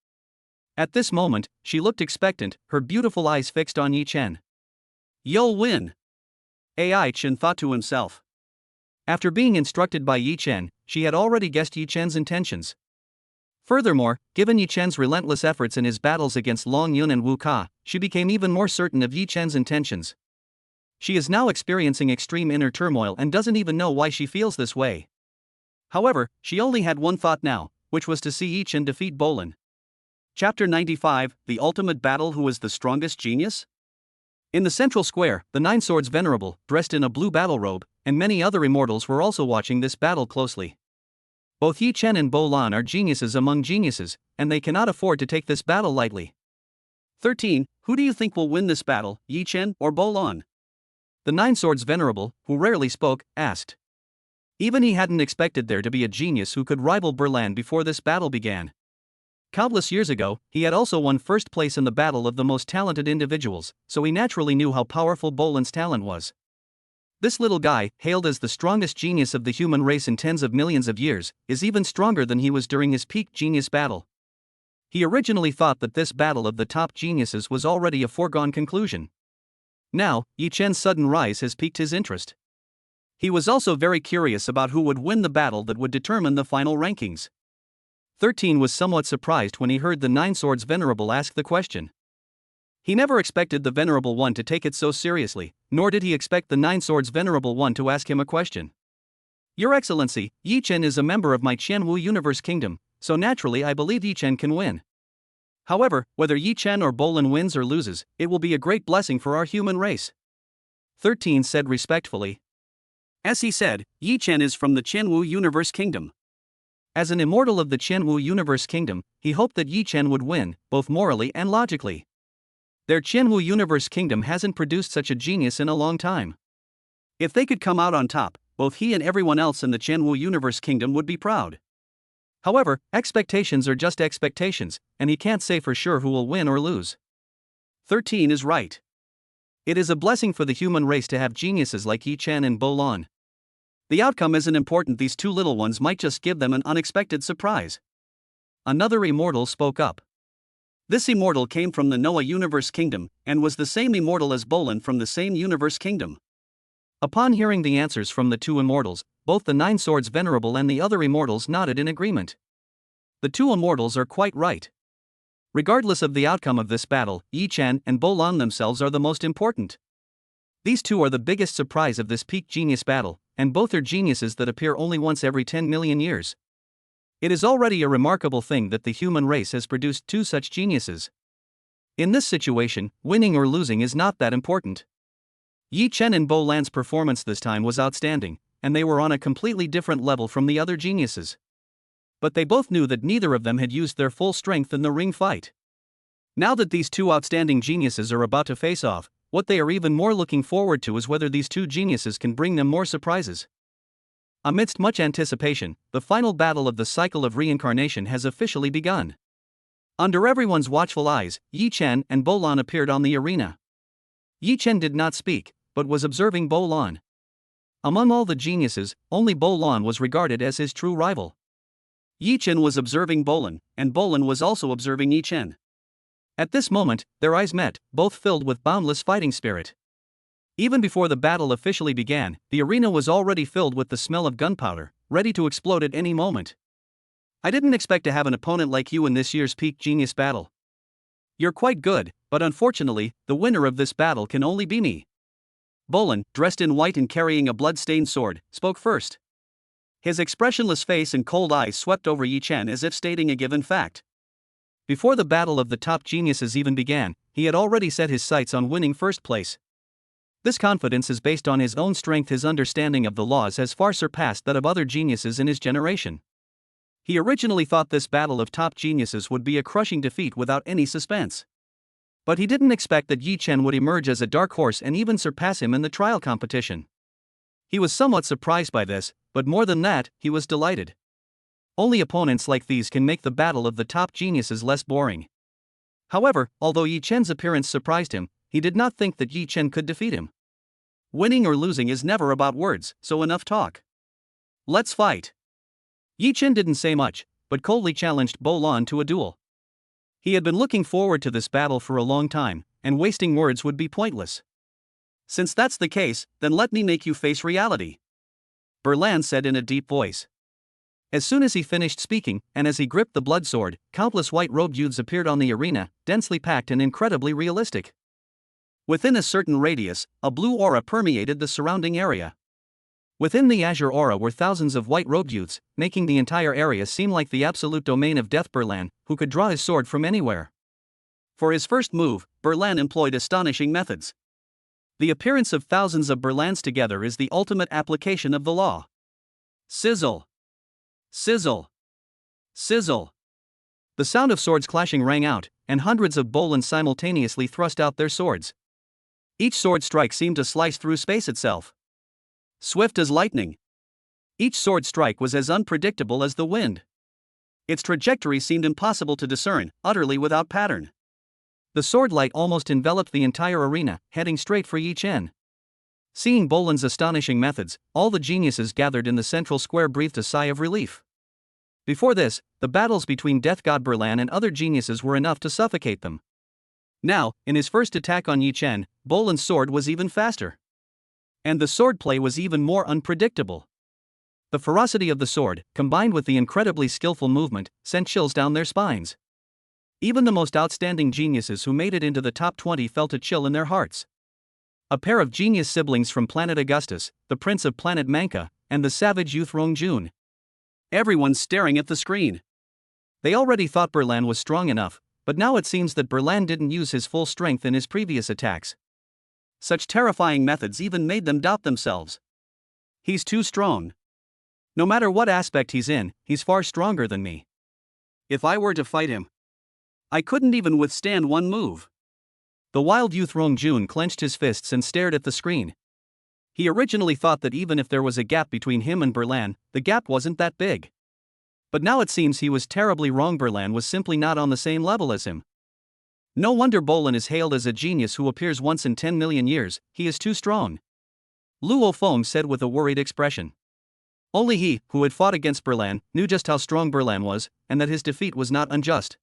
At this moment, she looked expectant, her beautiful eyes fixed on Yi Chen. You'll win, AI Chen thought to himself. After being instructed by Yi Chen, she had already guessed Yi Chen's intentions. Furthermore, given Yi Chen's relentless efforts in his battles against Long Yun and Wu Ka, she became even more certain of Yi Chen's intentions. She is now experiencing extreme inner turmoil and doesn't even know why she feels this way. However, she only had one thought now, which was to see Yi Chen defeat Bolin. Chapter 95, The Ultimate Battle: Who is the Strongest Genius? In the central square, the Nine Swords Venerable, dressed in a blue battle robe, and many other immortals were also watching this battle closely. Both Yi Chen and Bo Lan are geniuses among geniuses, and they cannot afford to take this battle lightly. 13. Who do you think will win this battle, Yi Chen or Bo Lan? The Nine Swords Venerable, who rarely spoke, asked. Even he hadn't expected there to be a genius who could rival Berlan before this battle began. Countless years ago, he had also won first place in the battle of the most talented individuals, so he naturally knew how powerful Bolin's talent was. This little guy, hailed as the strongest genius of the human race in tens of millions of years, is even stronger than he was during his peak genius battle. He originally thought that this battle of the top geniuses was already a foregone conclusion. Now, Yi Chen's sudden rise has piqued his interest. He was also very curious about who would win the battle that would determine the final rankings. 13 was somewhat surprised when he heard the Nine Swords Venerable ask the question. He never expected the Venerable One to take it so seriously, nor did he expect the Nine Swords Venerable One to ask him a question. Your Excellency, Yi Chen is a member of my Qianwu Universe Kingdom, so naturally I believe Yi Chen can win. However, whether Yi Chen or Bolin wins or loses, it will be a great blessing for our human race. 13 said respectfully. As he said, Yi Chen is from the Qianwu Universe Kingdom. As an immortal of the Qianwu Universe Kingdom, he hoped that Yi Chen would win, both morally and logically. Their Qianwu Universe Kingdom hasn't produced such a genius in a long time. If they could come out on top, both he and everyone else in the Qianwu Universe Kingdom would be proud. However, expectations are just expectations, and he can't say for sure who will win or lose. 13 is right. It is a blessing for the human race to have geniuses like Yi Chen and Bo Lan. The outcome isn't important, these two little ones might just give them an unexpected surprise. Another immortal spoke up. This immortal came from the Noah Universe Kingdom, and was the same immortal as Bolin from the same Universe Kingdom. Upon hearing the answers from the two immortals, both the Nine Swords Venerable and the other immortals nodded in agreement. The two immortals are quite right. Regardless of the outcome of this battle, Yi Chen and Bo Lan themselves are the most important. These two are the biggest surprise of this peak genius battle, and both are geniuses that appear only once every 10 million years. It is already a remarkable thing that the human race has produced two such geniuses. In this situation, winning or losing is not that important. Yi Chen and Bo Lan's performance this time was outstanding, and they were on a completely different level from the other geniuses. But they both knew that neither of them had used their full strength in the ring fight. Now that these two outstanding geniuses are about to face off, what they are even more looking forward to is whether these two geniuses can bring them more surprises. Amidst much anticipation, the final battle of the cycle of reincarnation has officially begun. Under everyone's watchful eyes, Yi Chen and Bo Lan appeared on the arena. Yi Chen did not speak, but was observing Bo Lan. Among all the geniuses, only Bo Lan was regarded as his true rival. Yi Chen was observing Bolin, and Bolin was also observing Yi Chen. At this moment, their eyes met, both filled with boundless fighting spirit. Even before the battle officially began, the arena was already filled with the smell of gunpowder, ready to explode at any moment. I didn't expect to have an opponent like you in this year's Peak Genius battle. You're quite good, but unfortunately, the winner of this battle can only be me. Bolin, dressed in white and carrying a blood-stained sword, spoke first. His expressionless face and cold eyes swept over Yi Chen as if stating a given fact. Before the battle of the top geniuses even began, he had already set his sights on winning first place. This confidence is based on his own strength. His understanding of the laws has far surpassed that of other geniuses in his generation. He originally thought this battle of top geniuses would be a crushing defeat without any suspense. But he didn't expect that Yi Chen would emerge as a dark horse and even surpass him in the trial competition. He was somewhat surprised by this, but more than that, he was delighted. Only opponents like these can make the battle of the top geniuses less boring. However, although Yi Chen's appearance surprised him, he did not think that Yi Chen could defeat him. Winning or losing is never about words, so enough talk. Let's fight. Yi Chen didn't say much, but coldly challenged Bo Lan to a duel. He had been looking forward to this battle for a long time, and wasting words would be pointless. Since that's the case, then let me make you face reality, Berlan said in a deep voice. As soon as he finished speaking, and as he gripped the blood sword, countless white-robed youths appeared on the arena, densely packed and incredibly realistic. Within a certain radius, a blue aura permeated the surrounding area. Within the azure aura were thousands of white-robed youths, making the entire area seem like the absolute domain of Death. Berlan, who could draw his sword from anywhere. For his first move, Berlan employed astonishing methods. The appearance of thousands of Berlans together is the ultimate application of the law. Sizzle! Sizzle! Sizzle! The sound of swords clashing rang out, and hundreds of Bolins simultaneously thrust out their swords. Each sword strike seemed to slice through space itself. Swift as lightning. Each sword strike was as unpredictable as the wind. Its trajectory seemed impossible to discern, utterly without pattern. The sword light almost enveloped the entire arena, heading straight for Yi Chen. Seeing Bolin's astonishing methods, all the geniuses gathered in the central square breathed a sigh of relief. Before this, the battles between Death God Berlan and other geniuses were enough to suffocate them. Now, in his first attack on Yi Chen, Bolin's sword was even faster. And the swordplay was even more unpredictable. The ferocity of the sword, combined with the incredibly skillful movement, sent chills down their spines. Even the most outstanding geniuses who made it into the top 20 felt a chill in their hearts. A pair of genius siblings from planet Augustus, the prince of planet Manka, and the savage youth Rong Jun. Everyone's staring at the screen. They already thought Berlan was strong enough, but now it seems that Berlan didn't use his full strength in his previous attacks. Such terrifying methods even made them doubt themselves. He's too strong. No matter what aspect he's in, he's far stronger than me. If I were to fight him, I couldn't even withstand one move. The wild youth Rong Jun clenched his fists and stared at the screen. He originally thought that even if there was a gap between him and Berlan, the gap wasn't that big. But now it seems he was terribly wrong. Berlan was simply not on the same level as him. No wonder Bolin is hailed as a genius who appears once in 10 million years, he is too strong. Luo Feng said with a worried expression. Only he, who had fought against Berlan, knew just how strong Berlan was, and that his defeat was not unjust.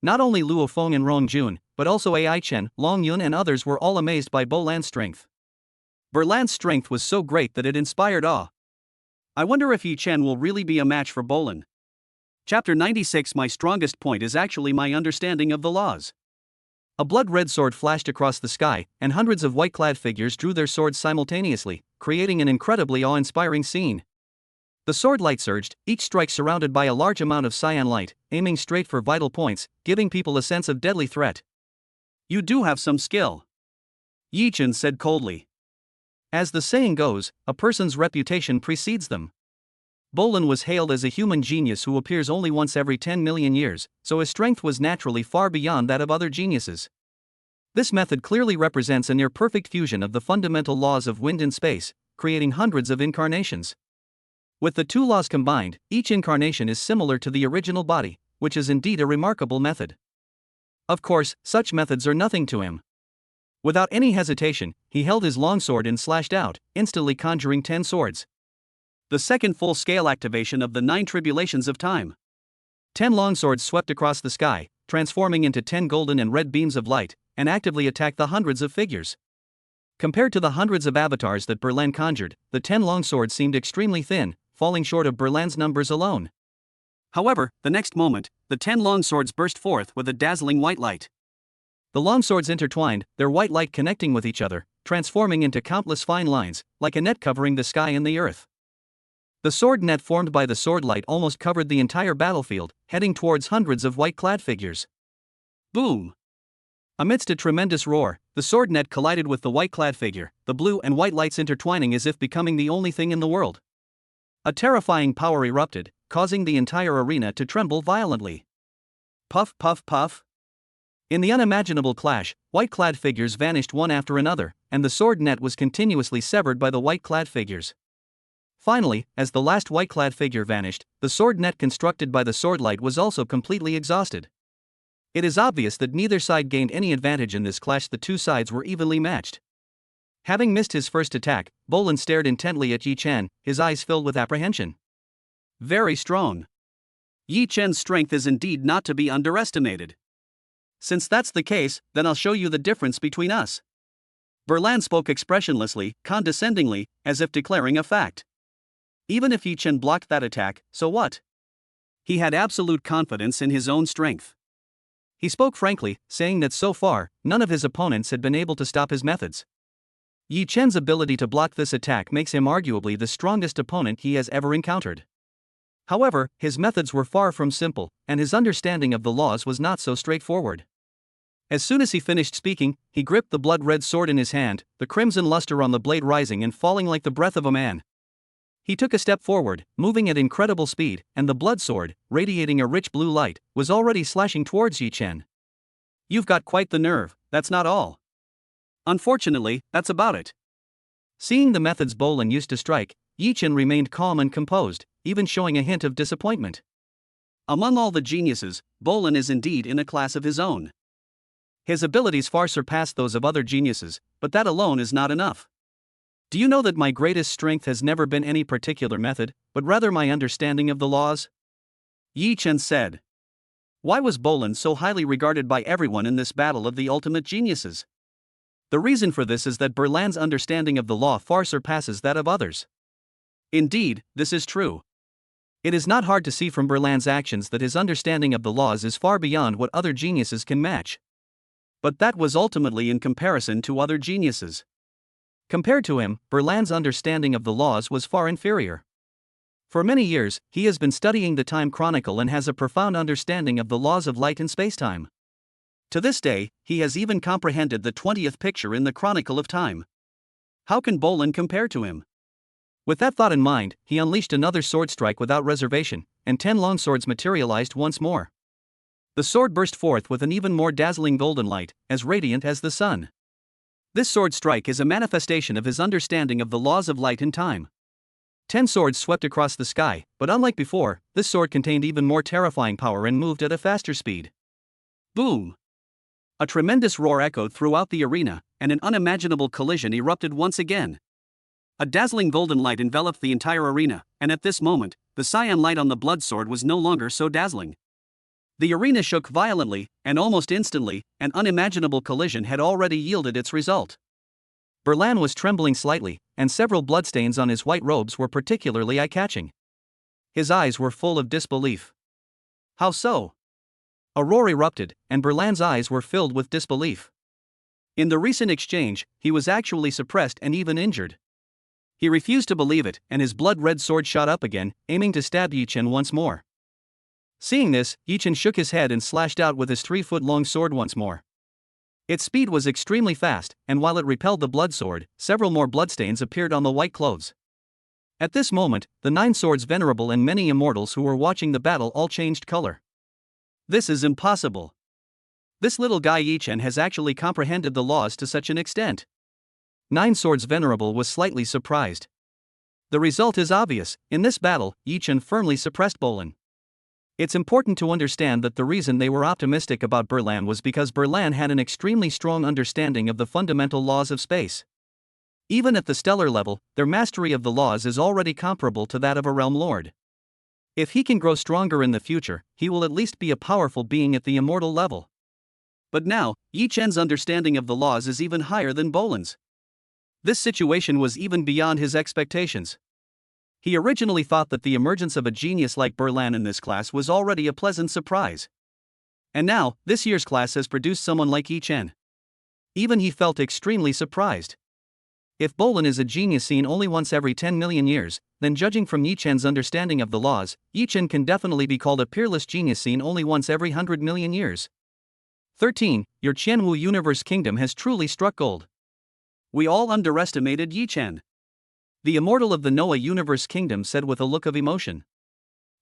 Not only Luo Feng and Rong Jun, but also Ai Chen, Long Yun and others were all amazed by Bolan's strength. Berlan's strength was so great that it inspired awe. I wonder if Yi Chen will really be a match for Bolan. Chapter 96. My strongest point is actually my understanding of the laws. A blood-red sword flashed across the sky, and hundreds of white-clad figures drew their swords simultaneously, creating an incredibly awe-inspiring scene. The sword light surged, each strike surrounded by a large amount of cyan light, aiming straight for vital points, giving people a sense of deadly threat. You do have some skill, Yi Chen said coldly. As the saying goes, a person's reputation precedes them. Bolan was hailed as a human genius who appears only once every 10 million years, so his strength was naturally far beyond that of other geniuses. This method clearly represents a near-perfect fusion of the fundamental laws of wind and space, creating hundreds of incarnations. With the two laws combined, each incarnation is similar to the original body, which is indeed a remarkable method. Of course, such methods are nothing to him. Without any hesitation, he held his longsword and slashed out, instantly conjuring 10 swords. The second full-scale activation of the 9 tribulations of time. 10 longswords swept across the sky, transforming into 10 golden and red beams of light, and actively attacked the hundreds of figures. Compared to the hundreds of avatars that Berlan conjured, the 10 longswords seemed extremely thin, falling short of Berlan's numbers alone. However, the next moment, the 10 longswords burst forth with a dazzling white light. The longswords intertwined, their white light connecting with each other, transforming into countless fine lines, like a net covering the sky and the earth. The sword net formed by the sword light almost covered the entire battlefield, heading towards hundreds of white-clad figures. Boom! Amidst a tremendous roar, the sword net collided with the white-clad figure, the blue and white lights intertwining as if becoming the only thing in the world. A terrifying power erupted, causing the entire arena to tremble violently. Puff, puff, puff. In the unimaginable clash, white-clad figures vanished one after another, and the sword net was continuously severed by the white-clad figures. Finally, as the last white-clad figure vanished, the sword net constructed by the sword light was also completely exhausted. It is obvious that neither side gained any advantage in this clash. The two sides were evenly matched. Having missed his first attack, Bolan stared intently at Yi Chen, his eyes filled with apprehension. Very strong. Yi Chen's strength is indeed not to be underestimated. Since that's the case, then I'll show you the difference between us. Berlan spoke expressionlessly, condescendingly, as if declaring a fact. Even if Yi Chen blocked that attack, so what? He had absolute confidence in his own strength. He spoke frankly, saying that so far, none of his opponents had been able to stop his methods. Yi Chen's ability to block this attack makes him arguably the strongest opponent he has ever encountered. However, his methods were far from simple, and his understanding of the laws was not so straightforward. As soon as he finished speaking, he gripped the blood-red sword in his hand, the crimson luster on the blade rising and falling like the breath of a man. He took a step forward, moving at incredible speed, and the blood sword, radiating a rich blue light, was already slashing towards Yi Chen. You've got quite the nerve, that's not all. Unfortunately, that's about it. Seeing the methods Bolan used to strike, Yi Chen remained calm and composed, even showing a hint of disappointment. Among all the geniuses, Bolan is indeed in a class of his own. His abilities far surpass those of other geniuses, but that alone is not enough. Do you know that my greatest strength has never been any particular method, but rather my understanding of the laws? Yi Chen said. Why was Bolan so highly regarded by everyone in this battle of the ultimate geniuses? The reason for this is that Berlan's understanding of the law far surpasses that of others. Indeed, this is true. It is not hard to see from Berlan's actions that his understanding of the laws is far beyond what other geniuses can match. But that was ultimately in comparison to other geniuses. Compared to him, Berlan's understanding of the laws was far inferior. For many years, he has been studying the Time Chronicle and has a profound understanding of the laws of light and spacetime. To this day, he has even comprehended the 20th picture in the Chronicle of Time. How can Bolan compare to him? With that thought in mind, he unleashed another sword strike without reservation, and 10 longswords materialized once more. The sword burst forth with an even more dazzling golden light, as radiant as the sun. This sword strike is a manifestation of his understanding of the laws of light and time. 10 swords swept across the sky, but unlike before, this sword contained even more terrifying power and moved at a faster speed. Boom! A tremendous roar echoed throughout the arena, and an unimaginable collision erupted once again. A dazzling golden light enveloped the entire arena, and at this moment, the cyan light on the blood sword was no longer so dazzling. The arena shook violently, and almost instantly, an unimaginable collision had already yielded its result. Berlan was trembling slightly, and several bloodstains on his white robes were particularly eye-catching. His eyes were full of disbelief. How so? A roar erupted, and Berlan's eyes were filled with disbelief. In the recent exchange, he was actually suppressed and even injured. He refused to believe it, and his blood-red sword shot up again, aiming to stab Yi Chen once more. Seeing this, Yi Chen shook his head and slashed out with his 3-foot-long sword once more. Its speed was extremely fast, and while it repelled the blood sword, several more bloodstains appeared on the white clothes. At this moment, the 9 swords venerable and many immortals who were watching the battle all changed color. This is impossible. This little guy Yi Chen has actually comprehended the laws to such an extent. 9 swords venerable was slightly surprised. The result is obvious. In this battle, Yi Chen firmly suppressed Bolin. It's important to understand that the reason they were optimistic about Berlan was because Berlan had an extremely strong understanding of the fundamental laws of space. Even at the stellar level, their mastery of the laws is already comparable to that of a realm lord. If he can grow stronger in the future, he will at least be a powerful being at the immortal level. But now, Yi Chen's understanding of the laws is even higher than Bolin's. This situation was even beyond his expectations. He originally thought that the emergence of a genius like Berlan in this class was already a pleasant surprise. And now, this year's class has produced someone like Yi Chen. Even he felt extremely surprised. If Bolin is a genius seen only once every 10 million years, then judging from Yi Chen's understanding of the laws, Yi Chen can definitely be called a peerless genius seen only once every 100 million years. 13. Your Qianwu Universe Kingdom has truly struck gold. We all underestimated Yi Chen. The immortal of the Noah Universe Kingdom said with a look of emotion.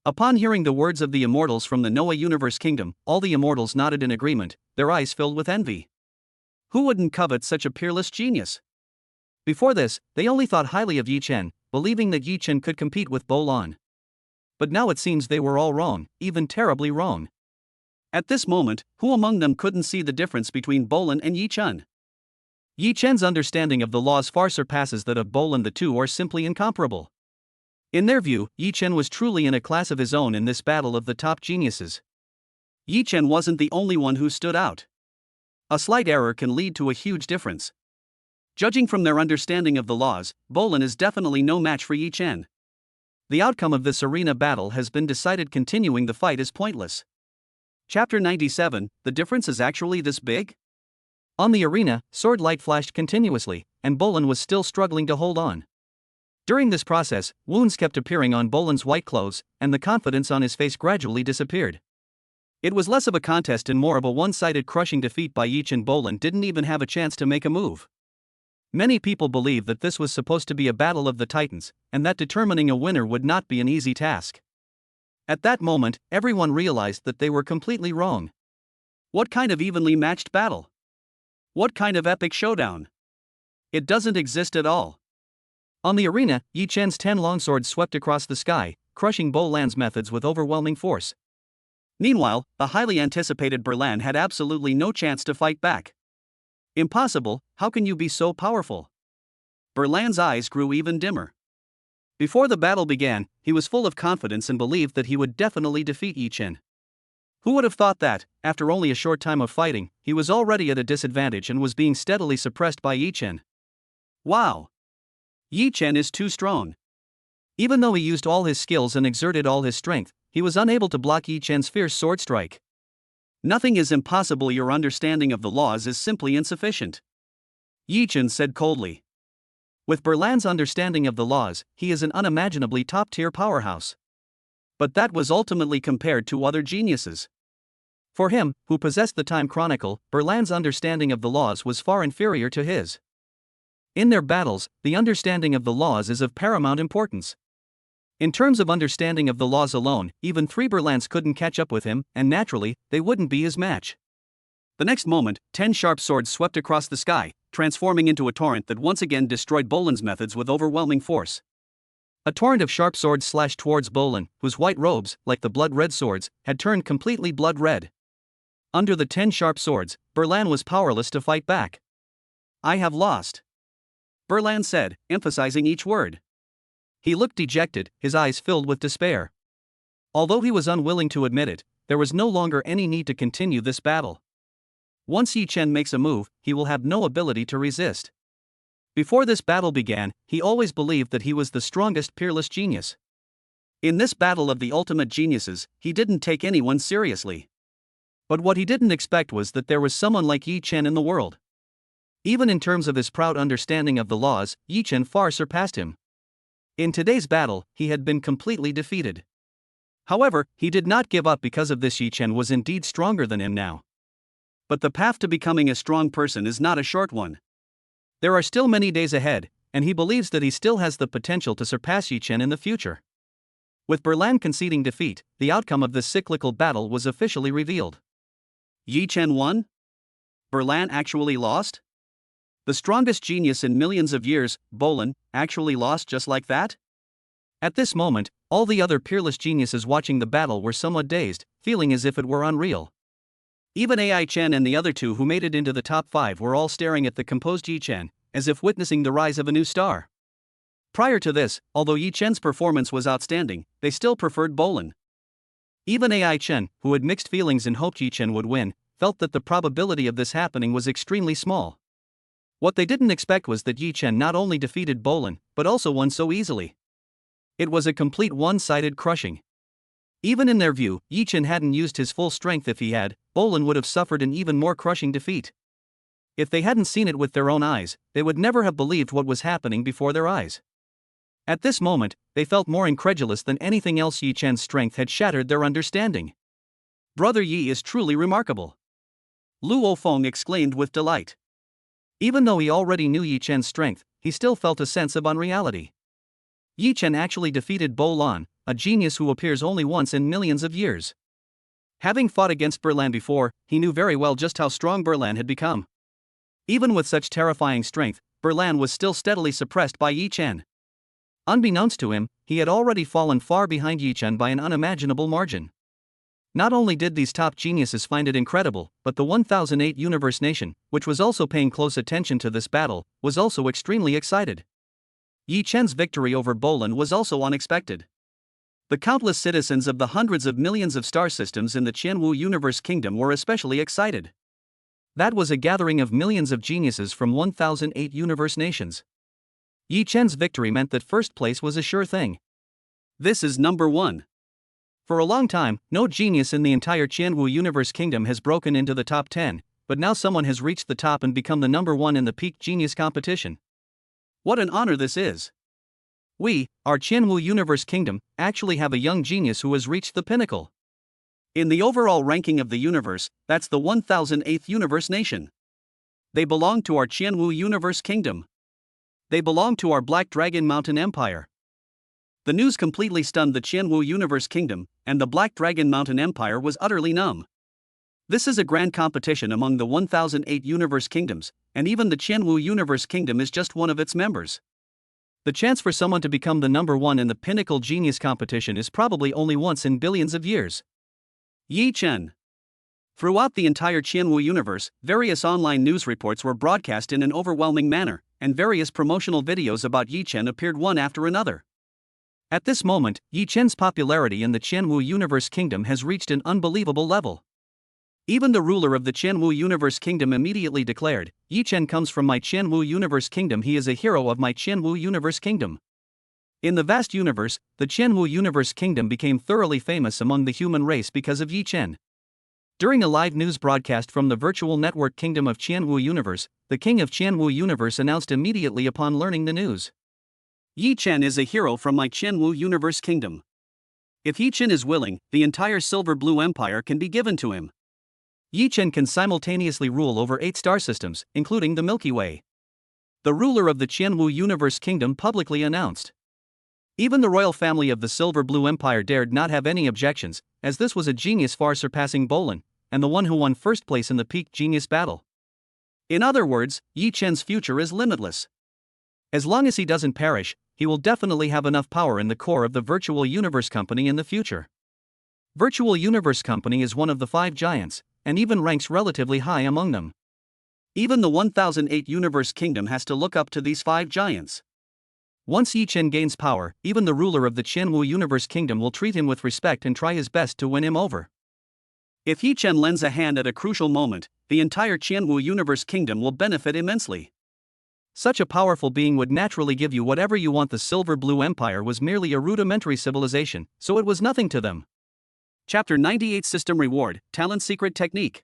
Upon hearing the words of the immortals from the Noah Universe Kingdom, all the immortals nodded in agreement, their eyes filled with envy. Who wouldn't covet such a peerless genius? Before this, they only thought highly of Yi Chen, believing that Yi Chen could compete with Bolin. But now it seems they were all wrong, even terribly wrong. At this moment, who among them couldn't see the difference between Bolin and Yi Chen? Yi Chen's understanding of the laws far surpasses that of Bolin. The two are simply incomparable. In their view, Yi Chen was truly in a class of his own in this battle of the top geniuses. Yi Chen wasn't the only one who stood out. A slight error can lead to a huge difference. Judging from their understanding of the laws, Bolin is definitely no match for Yi Chen. The outcome of this arena battle has been decided. Continuing the fight is pointless. Chapter 97, the difference is actually this big? On the arena, sword light flashed continuously, and Bolin was still struggling to hold on. During this process, wounds kept appearing on Bolin's white clothes, and the confidence on his face gradually disappeared. It was less of a contest and more of a one-sided crushing defeat by Yi Chen. Bolin didn't even have a chance to make a move. Many people believe that this was supposed to be a battle of the titans, and that determining a winner would not be an easy task. At that moment, everyone realized that they were completely wrong. What kind of evenly matched battle? What kind of epic showdown? It doesn't exist at all. On the arena, Yi Chen's 10 longswords swept across the sky, crushing Bolin's methods with overwhelming force. Meanwhile, the highly anticipated Berlan had absolutely no chance to fight back. Impossible, how can you be so powerful? Berlan's eyes grew even dimmer. Before the battle began, he was full of confidence and believed that he would definitely defeat Yi Chen. Who would have thought that, after only a short time of fighting, he was already at a disadvantage and was being steadily suppressed by Yi Chen? Wow! Yi Chen is too strong. Even though he used all his skills and exerted all his strength, he was unable to block Yi Chen's fierce sword strike. Nothing is impossible. Your understanding of the laws is simply insufficient. Yi Chen said coldly. With Berlan's understanding of the laws, he is an unimaginably top-tier powerhouse. But that was ultimately compared to other geniuses. For him, who possessed the Time Chronicle, Berlan's understanding of the laws was far inferior to his. In their battles, the understanding of the laws is of paramount importance. In terms of understanding of the laws alone, even 3 Berlans couldn't catch up with him, and naturally, they wouldn't be his match. The next moment, 10 sharp swords swept across the sky, transforming into a torrent that once again destroyed Bolin's methods with overwhelming force. A torrent of sharp swords slashed towards Bolin, whose white robes, like the blood-red swords, had turned completely blood-red. Under the 10 sharp swords, Berlan was powerless to fight back. "I have lost," Berlan said, emphasizing each word. He looked dejected, his eyes filled with despair. Although he was unwilling to admit it, there was no longer any need to continue this battle. Once Yi Chen makes a move, he will have no ability to resist. Before this battle began, he always believed that he was the strongest peerless genius. In this battle of the ultimate geniuses, he didn't take anyone seriously. But what he didn't expect was that there was someone like Yi Chen in the world. Even in terms of his proud understanding of the laws, Yi Chen far surpassed him. In today's battle, he had been completely defeated. However, he did not give up because of this. Yi Chen was indeed stronger than him now. But the path to becoming a strong person is not a short one. There are still many days ahead, and he believes that he still has the potential to surpass Yi Chen in the future. With Berlan conceding defeat, the outcome of this cyclical battle was officially revealed. Yi Chen won? Berlan actually lost? The strongest genius in millions of years, Bolin, actually lost just like that? At this moment, all the other peerless geniuses watching the battle were somewhat dazed, feeling as if it were unreal. Even Ai Chen and the other two who made it into the top 5 were all staring at the composed Yi Chen, as if witnessing the rise of a new star. Prior to this, although Yi Chen's performance was outstanding, they still preferred Bolin. Even Ai Chen, who had mixed feelings and hoped Yi Chen would win, felt that the probability of this happening was extremely small. What they didn't expect was that Yi Chen not only defeated Bolin, but also won so easily. It was a complete one-sided crushing. Even in their view, Yi Chen hadn't used his full strength. If he had, Bolin would have suffered an even more crushing defeat. If they hadn't seen it with their own eyes, they would never have believed what was happening before their eyes. At this moment, they felt more incredulous than anything else. Yi Chen's strength had shattered their understanding. "Brother Yi is truly remarkable," Luo Feng exclaimed with delight. Even though he already knew Yi Chen's strength, he still felt a sense of unreality. Yi Chen actually defeated Bolin, a genius who appears only once in millions of years. Having fought against Berlan before, he knew very well just how strong Berlan had become. Even with such terrifying strength, Berlan was still steadily suppressed by Yi Chen. Unbeknownst to him, he had already fallen far behind Yi Chen by an unimaginable margin. Not only did these top geniuses find it incredible, but the 1008 Universe Nation, which was also paying close attention to this battle, was also extremely excited. Yi Chen's victory over Bolin was also unexpected. The countless citizens of the hundreds of millions of star systems in the Qianwu Universe Kingdom were especially excited. That was a gathering of millions of geniuses from 1008 universe nations. Yi Chen's victory meant that first place was a sure thing. This is number 1. For a long time, no genius in the entire Qianwu Universe Kingdom has broken into the top 10, but now someone has reached the top and become the number 1 in the Peak Genius competition. What an honor this is! We, our Qianwu Universe Kingdom, actually have a young genius who has reached the pinnacle. In the overall ranking of the universe, that's the 1008th Universe Nation. They belong to our Qianwu Universe Kingdom. They belong to our Black Dragon Mountain Empire. The news completely stunned the Qianwu Universe Kingdom, and the Black Dragon Mountain Empire was utterly numb. This is a grand competition among the 1008 Universe Kingdoms, and even the Qianwu Universe Kingdom is just one of its members. The chance for someone to become the number 1 in the Pinnacle Genius competition is probably only once in billions of years. Yi Chen. Throughout the entire Qianwu universe, various online news reports were broadcast in an overwhelming manner, and various promotional videos about Yi Chen appeared one after another. At this moment, Yi Chen's popularity in the Qianwu Universe Kingdom has reached an unbelievable level. Even the ruler of the Qianwu Universe Kingdom immediately declared, "Yi Chen comes from my Qianwu Universe Kingdom. He is a hero of my Qianwu Universe Kingdom." In the vast universe, the Qianwu Universe Kingdom became thoroughly famous among the human race because of Yi Chen. During a live news broadcast from the virtual network Kingdom of Qianwu Universe, the king of Qianwu Universe announced immediately upon learning the news, "Yi Chen is a hero from my Qianwu Universe Kingdom. If Yi Chen is willing, the entire Silver Blue Empire can be given to him." Yi Chen can simultaneously rule over 8 star systems, including the Milky Way. The ruler of the Qianwu Universe Kingdom publicly announced. Even the royal family of the Silver Blue Empire dared not have any objections, as this was a genius far surpassing Bolin, and the one who won first place in the Peak Genius battle. In other words, Yi Chen's future is limitless. As long as he doesn't perish, he will definitely have enough power in the core of the Virtual Universe Company in the future. Virtual Universe Company is one of the 5 giants, and even ranks relatively high among them. Even the 1008 Universe Kingdom has to look up to these 5 giants. Once Yi Chen gains power, even the ruler of the Qianwu Universe Kingdom will treat him with respect and try his best to win him over. If Yi Chen lends a hand at a crucial moment, the entire Qianwu Universe Kingdom will benefit immensely. Such a powerful being would naturally give you whatever you want. The Silver Blue Empire was merely a rudimentary civilization, so it was nothing to them. Chapter 98 System Reward, Talent Secret Technique.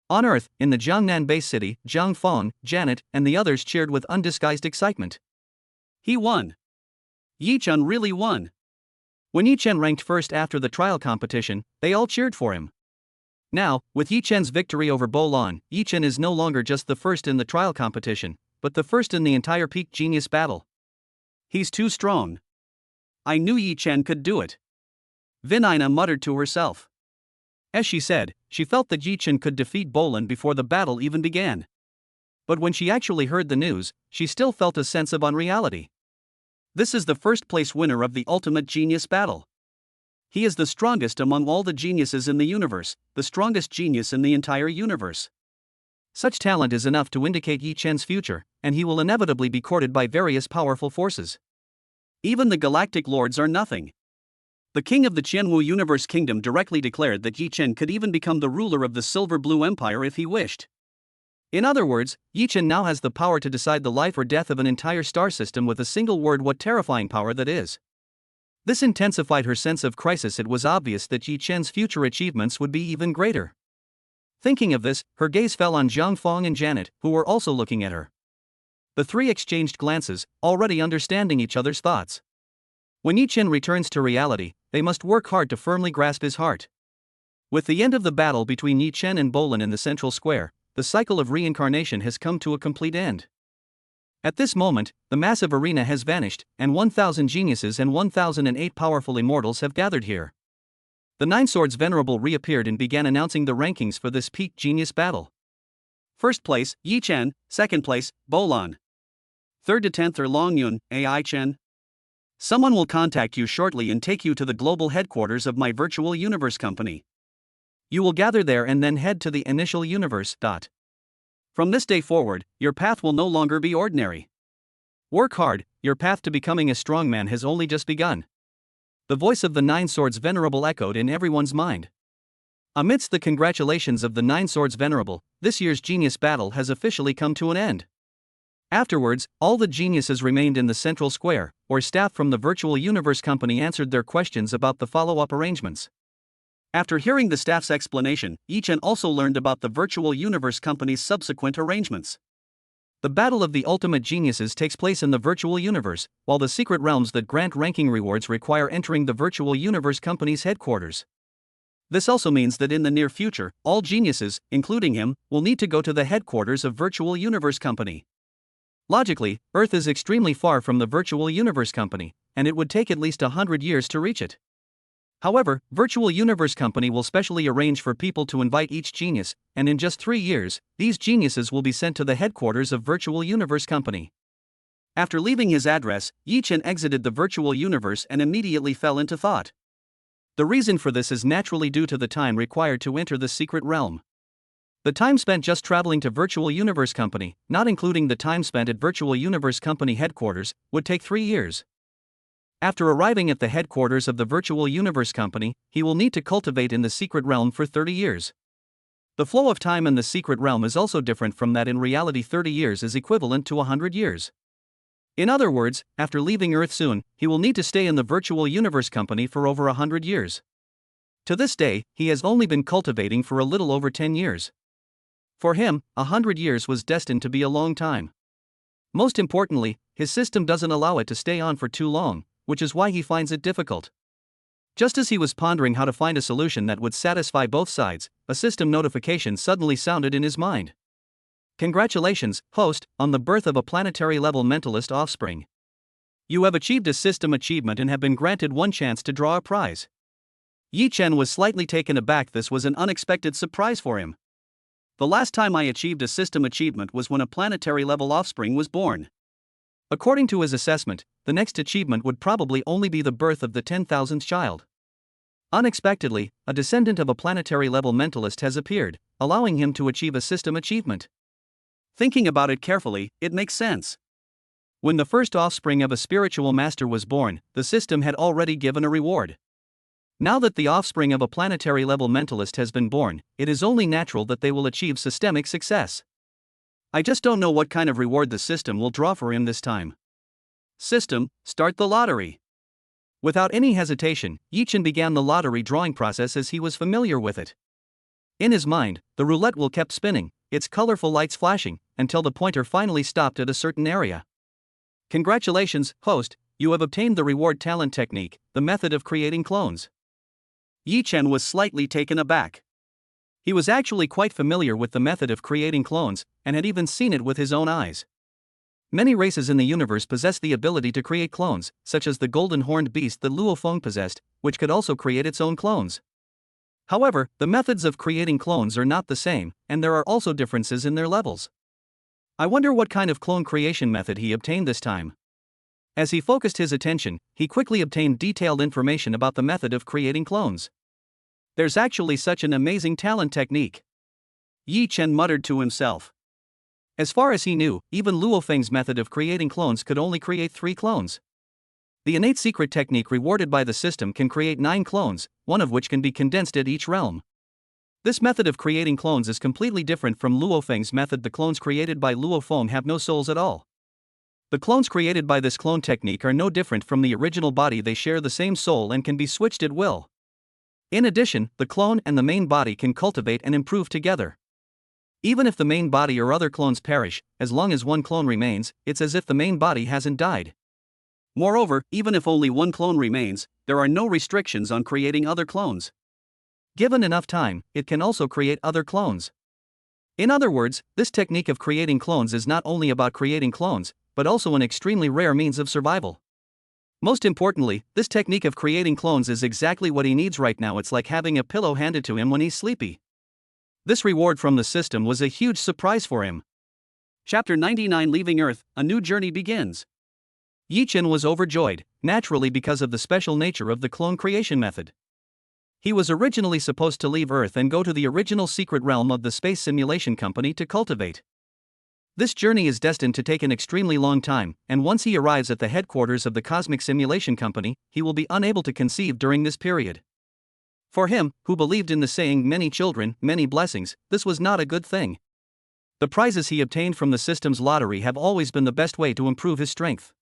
On Earth, in the Jiangnan base city, Zhang Feng, Janet, and the others cheered with undisguised excitement. He won. Yi Chen really won. When Yi Chen ranked first after the trial competition, they all cheered for him. Now, with Yi Chen's victory over Bo Lan, Yi Chen is no longer just the first in the trial competition, but the first in the entire peak genius battle. He's too strong. I knew Yi Chen could do it. Vinina muttered to herself. As she said, she felt that Yi Chen could defeat Bo Lan before the battle even began. But when she actually heard the news, she still felt a sense of unreality. This is the first place winner of the ultimate genius battle. He is the strongest among all the geniuses in the universe, the strongest genius in the entire universe. Such talent is enough to indicate Yi Chen's future, and he will inevitably be courted by various powerful forces. Even the Galactic Lords are nothing. The king of the Qianwu Universe Kingdom directly declared that Yi Chen could even become the ruler of the Silver Blue Empire if he wished. In other words, Yi Chen now has the power to decide the life or death of an entire star system with a single word. What terrifying power that is. This intensified her sense of crisis. It was obvious that Yi Chen's future achievements would be even greater. Thinking of this, her gaze fell on Zhang Feng and Janet, who were also looking at her. The three exchanged glances, already understanding each other's thoughts. When Yi Chen returns to reality, they must work hard to firmly grasp his heart. With the end of the battle between Yi Chen and Bo Lan in the central square, the cycle of reincarnation has come to a complete end. At this moment, the massive arena has vanished, and 1,000 geniuses and 1,008 powerful immortals have gathered here. The Nine Swords Venerable reappeared and began announcing the rankings for this peak genius battle. First place, Yi Chen. Second place, Bo Lan. Third to 10th are Long Yun, Ai Chen. Someone will contact you shortly and take you to the global headquarters of my virtual universe company. You will gather there and then head to the initial universe. From this day forward, your path will no longer be ordinary. Work hard, your path to becoming a strong man has only just begun. The voice of the Nine Swords Venerable echoed in everyone's mind. Amidst the congratulations of the Nine Swords Venerable, this year's genius battle has officially come to an end. Afterwards, all the geniuses remained in the central square, where staff from the virtual universe company answered their questions about the follow-up arrangements. After hearing the staff's explanation, Yi Chen also learned about the virtual universe company's subsequent arrangements. The battle of the ultimate geniuses takes place in the virtual universe, while the secret realms that grant ranking rewards require entering the virtual universe company's headquarters. This also means that in the near future, all geniuses, including him, will need to go to the headquarters of Virtual Universe Company. Logically, Earth is extremely far from the Virtual Universe Company, and it would take at least 100 years to reach it. However, Virtual Universe Company will specially arrange for people to invite each genius, and in just 3 years, these geniuses will be sent to the headquarters of Virtual Universe Company. After leaving his address, Yi Chen exited the virtual universe and immediately fell into thought. The reason for this is naturally due to the time required to enter the secret realm. The time spent just traveling to Virtual Universe Company, not including the time spent at Virtual Universe Company headquarters, would take 3 years. After arriving at the headquarters of the Virtual Universe Company, he will need to cultivate in the secret realm for 30 years. The flow of time in the secret realm is also different from that in reality. 30 years is equivalent to 100 years. In other words, after leaving Earth soon, he will need to stay in the Virtual Universe Company for over 100 years. To this day, he has only been cultivating for a little over 10 years. For him, 100 years was destined to be a long time. Most importantly, his system doesn't allow it to stay on for too long, which is why he finds it difficult. Just as he was pondering how to find a solution that would satisfy both sides, a system notification suddenly sounded in his mind. Congratulations, host, on the birth of a planetary-level mentalist offspring. You have achieved a system achievement and have been granted one chance to draw a prize. Yi Chen was slightly taken aback. This was an unexpected surprise for him. The last time I achieved a system achievement was when a planetary-level offspring was born. According to his assessment, the next achievement would probably only be the birth of the 10,000th child. Unexpectedly, a descendant of a planetary-level mentalist has appeared, allowing him to achieve a system achievement. Thinking about it carefully, it makes sense. When the first offspring of a spiritual master was born, the system had already given a reward. Now that the offspring of a planetary-level mentalist has been born, it is only natural that they will achieve systemic success. I just don't know what kind of reward the system will draw for him this time. System, start the lottery. Without any hesitation, Yichen began the lottery drawing process as he was familiar with it. In his mind, the roulette wheel kept spinning, its colorful lights flashing, until the pointer finally stopped at a certain area. Congratulations, host, you have obtained the reward talent technique, the method of creating clones. Yichen was slightly taken aback. He was actually quite familiar with the method of creating clones, and had even seen it with his own eyes. Many races in the universe possess the ability to create clones, such as the golden horned beast that Luo Feng possessed, which could also create its own clones. However, the methods of creating clones are not the same, and there are also differences in their levels. I wonder what kind of clone creation method he obtained this time. As he focused his attention, he quickly obtained detailed information about the method of creating clones. There's actually such an amazing talent technique. Yichen muttered to himself. As far as he knew, even Luo Feng's method of creating clones could only create 3 clones. The innate secret technique rewarded by the system can create 9 clones, one of which can be condensed at each realm. This method of creating clones is completely different from Luo Feng's method. The clones created by Luo Feng have no souls at all. The clones created by this clone technique are no different from the original body. They share the same soul and can be switched at will. In addition, the clone and the main body can cultivate and improve together. Even if the main body or other clones perish, as long as one clone remains, it's as if the main body hasn't died. Moreover, even if only one clone remains, there are no restrictions on creating other clones. Given enough time, it can also create other clones. In other words, this technique of creating clones is not only about creating clones, but also an extremely rare means of survival. Most importantly, this technique of creating clones is exactly what he needs right now. It's like having a pillow handed to him when he's sleepy. This reward from the system was a huge surprise for him. Chapter 99 Leaving Earth, a new journey begins. Yichen was overjoyed, naturally because of the special nature of the clone creation method. He was originally supposed to leave Earth and go to the original secret realm of the Space Simulation Company to cultivate. This journey is destined to take an extremely long time, and once he arrives at the headquarters of the Cosmic Simulation Company, he will be unable to conceive during this period. For him, who believed in the saying many children, many blessings, this was not a good thing. The prizes he obtained from the system's lottery have always been the best way to improve his strength.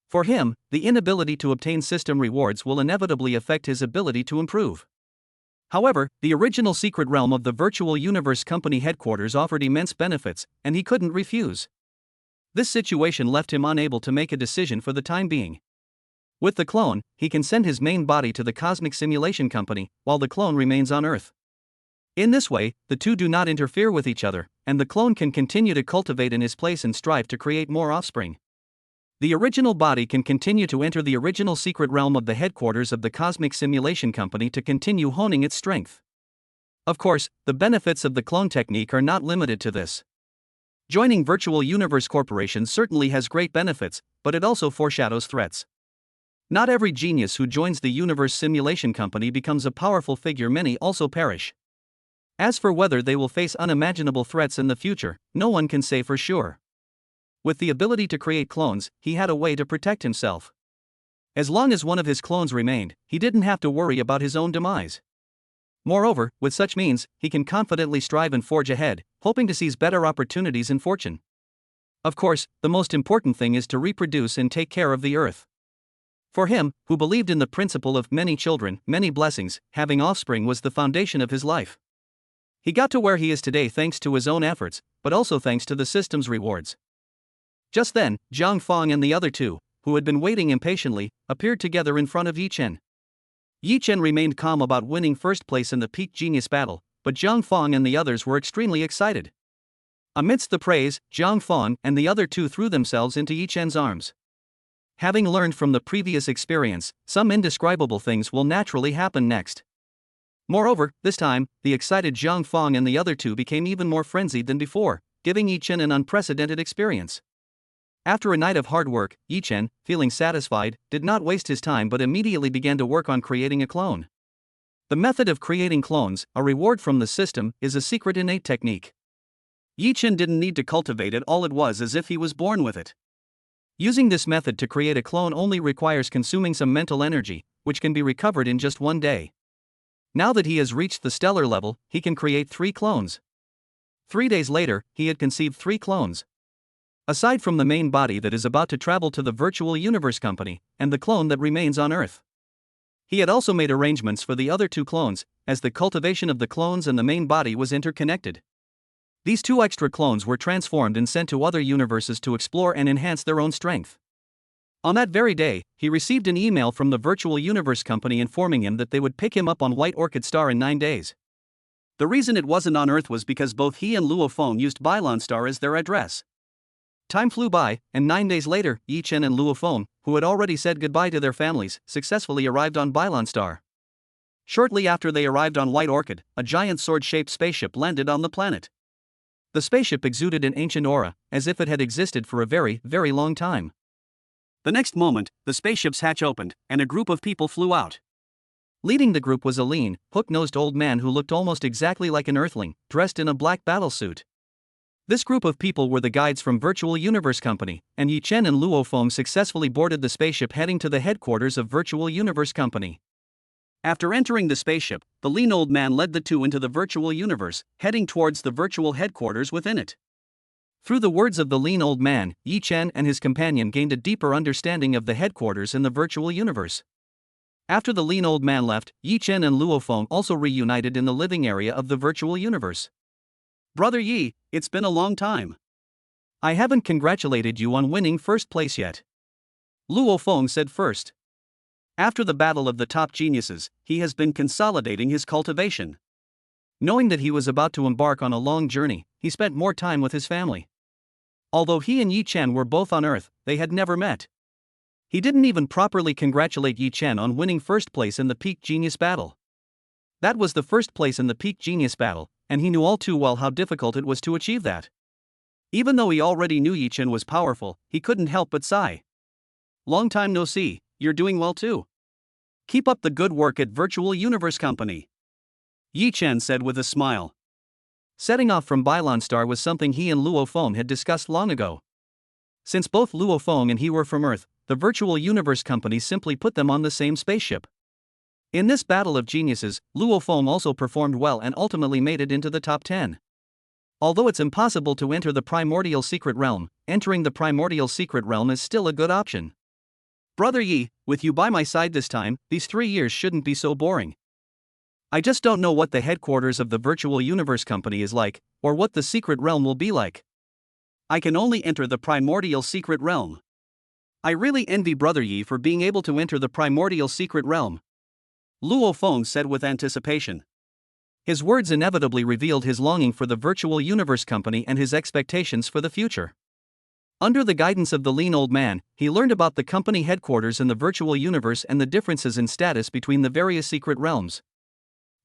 For him, the inability to obtain system rewards will inevitably affect his ability to improve. However, the original secret realm of the Virtual Universe Company headquarters offered immense benefits, and he couldn't refuse. This situation left him unable to make a decision for the time being. With the clone, he can send his main body to the Cosmic Simulation Company, while the clone remains on Earth. In this way, the two do not interfere with each other, and the clone can continue to cultivate in his place and strive to create more offspring. The original body can continue to enter the original secret realm of the headquarters of the Cosmic Simulation Company to continue honing its strength. Of course, the benefits of the clone technique are not limited to this. Joining Virtual Universe Corporation certainly has great benefits, but it also foreshadows threats. Not every genius who joins the Universe Simulation Company becomes a powerful figure. Many also perish. As for whether they will face unimaginable threats in the future, no one can say for sure. With the ability to create clones, he had a way to protect himself. As long as one of his clones remained, he didn't have to worry about his own demise. Moreover, with such means, he can confidently strive and forge ahead, hoping to seize better opportunities in fortune. Of course, the most important thing is to reproduce and take care of the earth. For him, who believed in the principle of many children, many blessings, having offspring was the foundation of his life. He got to where he is today thanks to his own efforts, but also thanks to the system's rewards. Just then, Zhang Feng and the other two, who had been waiting impatiently, appeared together in front of Yichen. Yichen remained calm about winning first place in the Peak Genius battle, but Zhang Feng and the others were extremely excited. Amidst the praise, Zhang Feng and the other two threw themselves into Yichen's arms. Having learned from the previous experience, some indescribable things will naturally happen next. Moreover, this time, the excited Zhang Feng and the other two became even more frenzied than before, giving Yichen an unprecedented experience. After a night of hard work, Yichen, feeling satisfied, did not waste his time but immediately began to work on creating a clone. The method of creating clones, a reward from the system, is a secret innate technique. Yi Chen didn't need to cultivate it, all it was as if he was born with it. Using this method to create a clone only requires consuming some mental energy, which can be recovered in just one day. Now that he has reached the stellar level, he can create 3 clones. 3 days later, he had conceived 3 clones. Aside from the main body that is about to travel to the Virtual Universe Company, and the clone that remains on Earth. He had also made arrangements for the other 2 clones, as the cultivation of the clones and the main body was interconnected. These 2 extra clones were transformed and sent to other universes to explore and enhance their own strength. On that very day, he received an email from the Virtual Universe Company informing him that they would pick him up on White Orchid Star in 9 days. The reason it wasn't on Earth was because both he and Luo Feng used Bylon Star as their address. Time flew by, and 9 days later, Yi Chen and Luo Feng, who had already said goodbye to their families, successfully arrived on Bylon Star. Shortly after they arrived on White Orchid, a giant sword-shaped spaceship landed on the planet. The spaceship exuded an ancient aura, as if it had existed for a very, very long time. The next moment, the spaceship's hatch opened, and a group of people flew out. Leading the group was a lean, hook-nosed old man who looked almost exactly like an Earthling, dressed in a black battlesuit. This group of people were the guides from Virtual Universe Company, and Yi Chen and Luo Feng successfully boarded the spaceship heading to the headquarters of Virtual Universe Company. After entering the spaceship, the lean old man led the 2 into the virtual universe, heading towards the virtual headquarters within it. Through the words of the lean old man, Yi Chen and his companion gained a deeper understanding of the headquarters in the virtual universe. After the lean old man left, Yi Chen and Luo Feng also reunited in the living area of the virtual universe. "Brother Yi, it's been a long time. I haven't congratulated you on winning first place yet," Luo Feng said first. After the battle of the top geniuses, he has been consolidating his cultivation. Knowing that he was about to embark on a long journey, he spent more time with his family. Although he and Yi Chen were both on Earth, they had never met. He didn't even properly congratulate Yi Chen on winning first place in the Peak Genius Battle. That was the first place in the Peak Genius Battle, and he knew all too well how difficult it was to achieve that. Even though he already knew Yi Chen was powerful, he couldn't help but sigh. "Long time no see, you're doing well too. Keep up the good work at Virtual Universe Company," Yi Chen said with a smile. Setting off from Bylon Star was something he and Luo Feng had discussed long ago. Since both Luo Feng and he were from Earth, the Virtual Universe Company simply put them on the same spaceship. In this battle of geniuses, Luo Feng also performed well and ultimately made it into the top 10. Although it's impossible to enter the Primordial Secret Realm, entering the Primordial Secret Realm is still a good option. "Brother Yi, with you by my side this time, these 3 years shouldn't be so boring. I just don't know what the headquarters of the Virtual Universe Company is like, or what the Secret Realm will be like. I can only enter the Primordial Secret Realm. I really envy Brother Yi for being able to enter the Primordial Secret Realm," Luo Feng said with anticipation. His words inevitably revealed his longing for the Virtual Universe Company and his expectations for the future. Under the guidance of the lean old man, he learned about the company headquarters in the virtual universe and the differences in status between the various secret realms.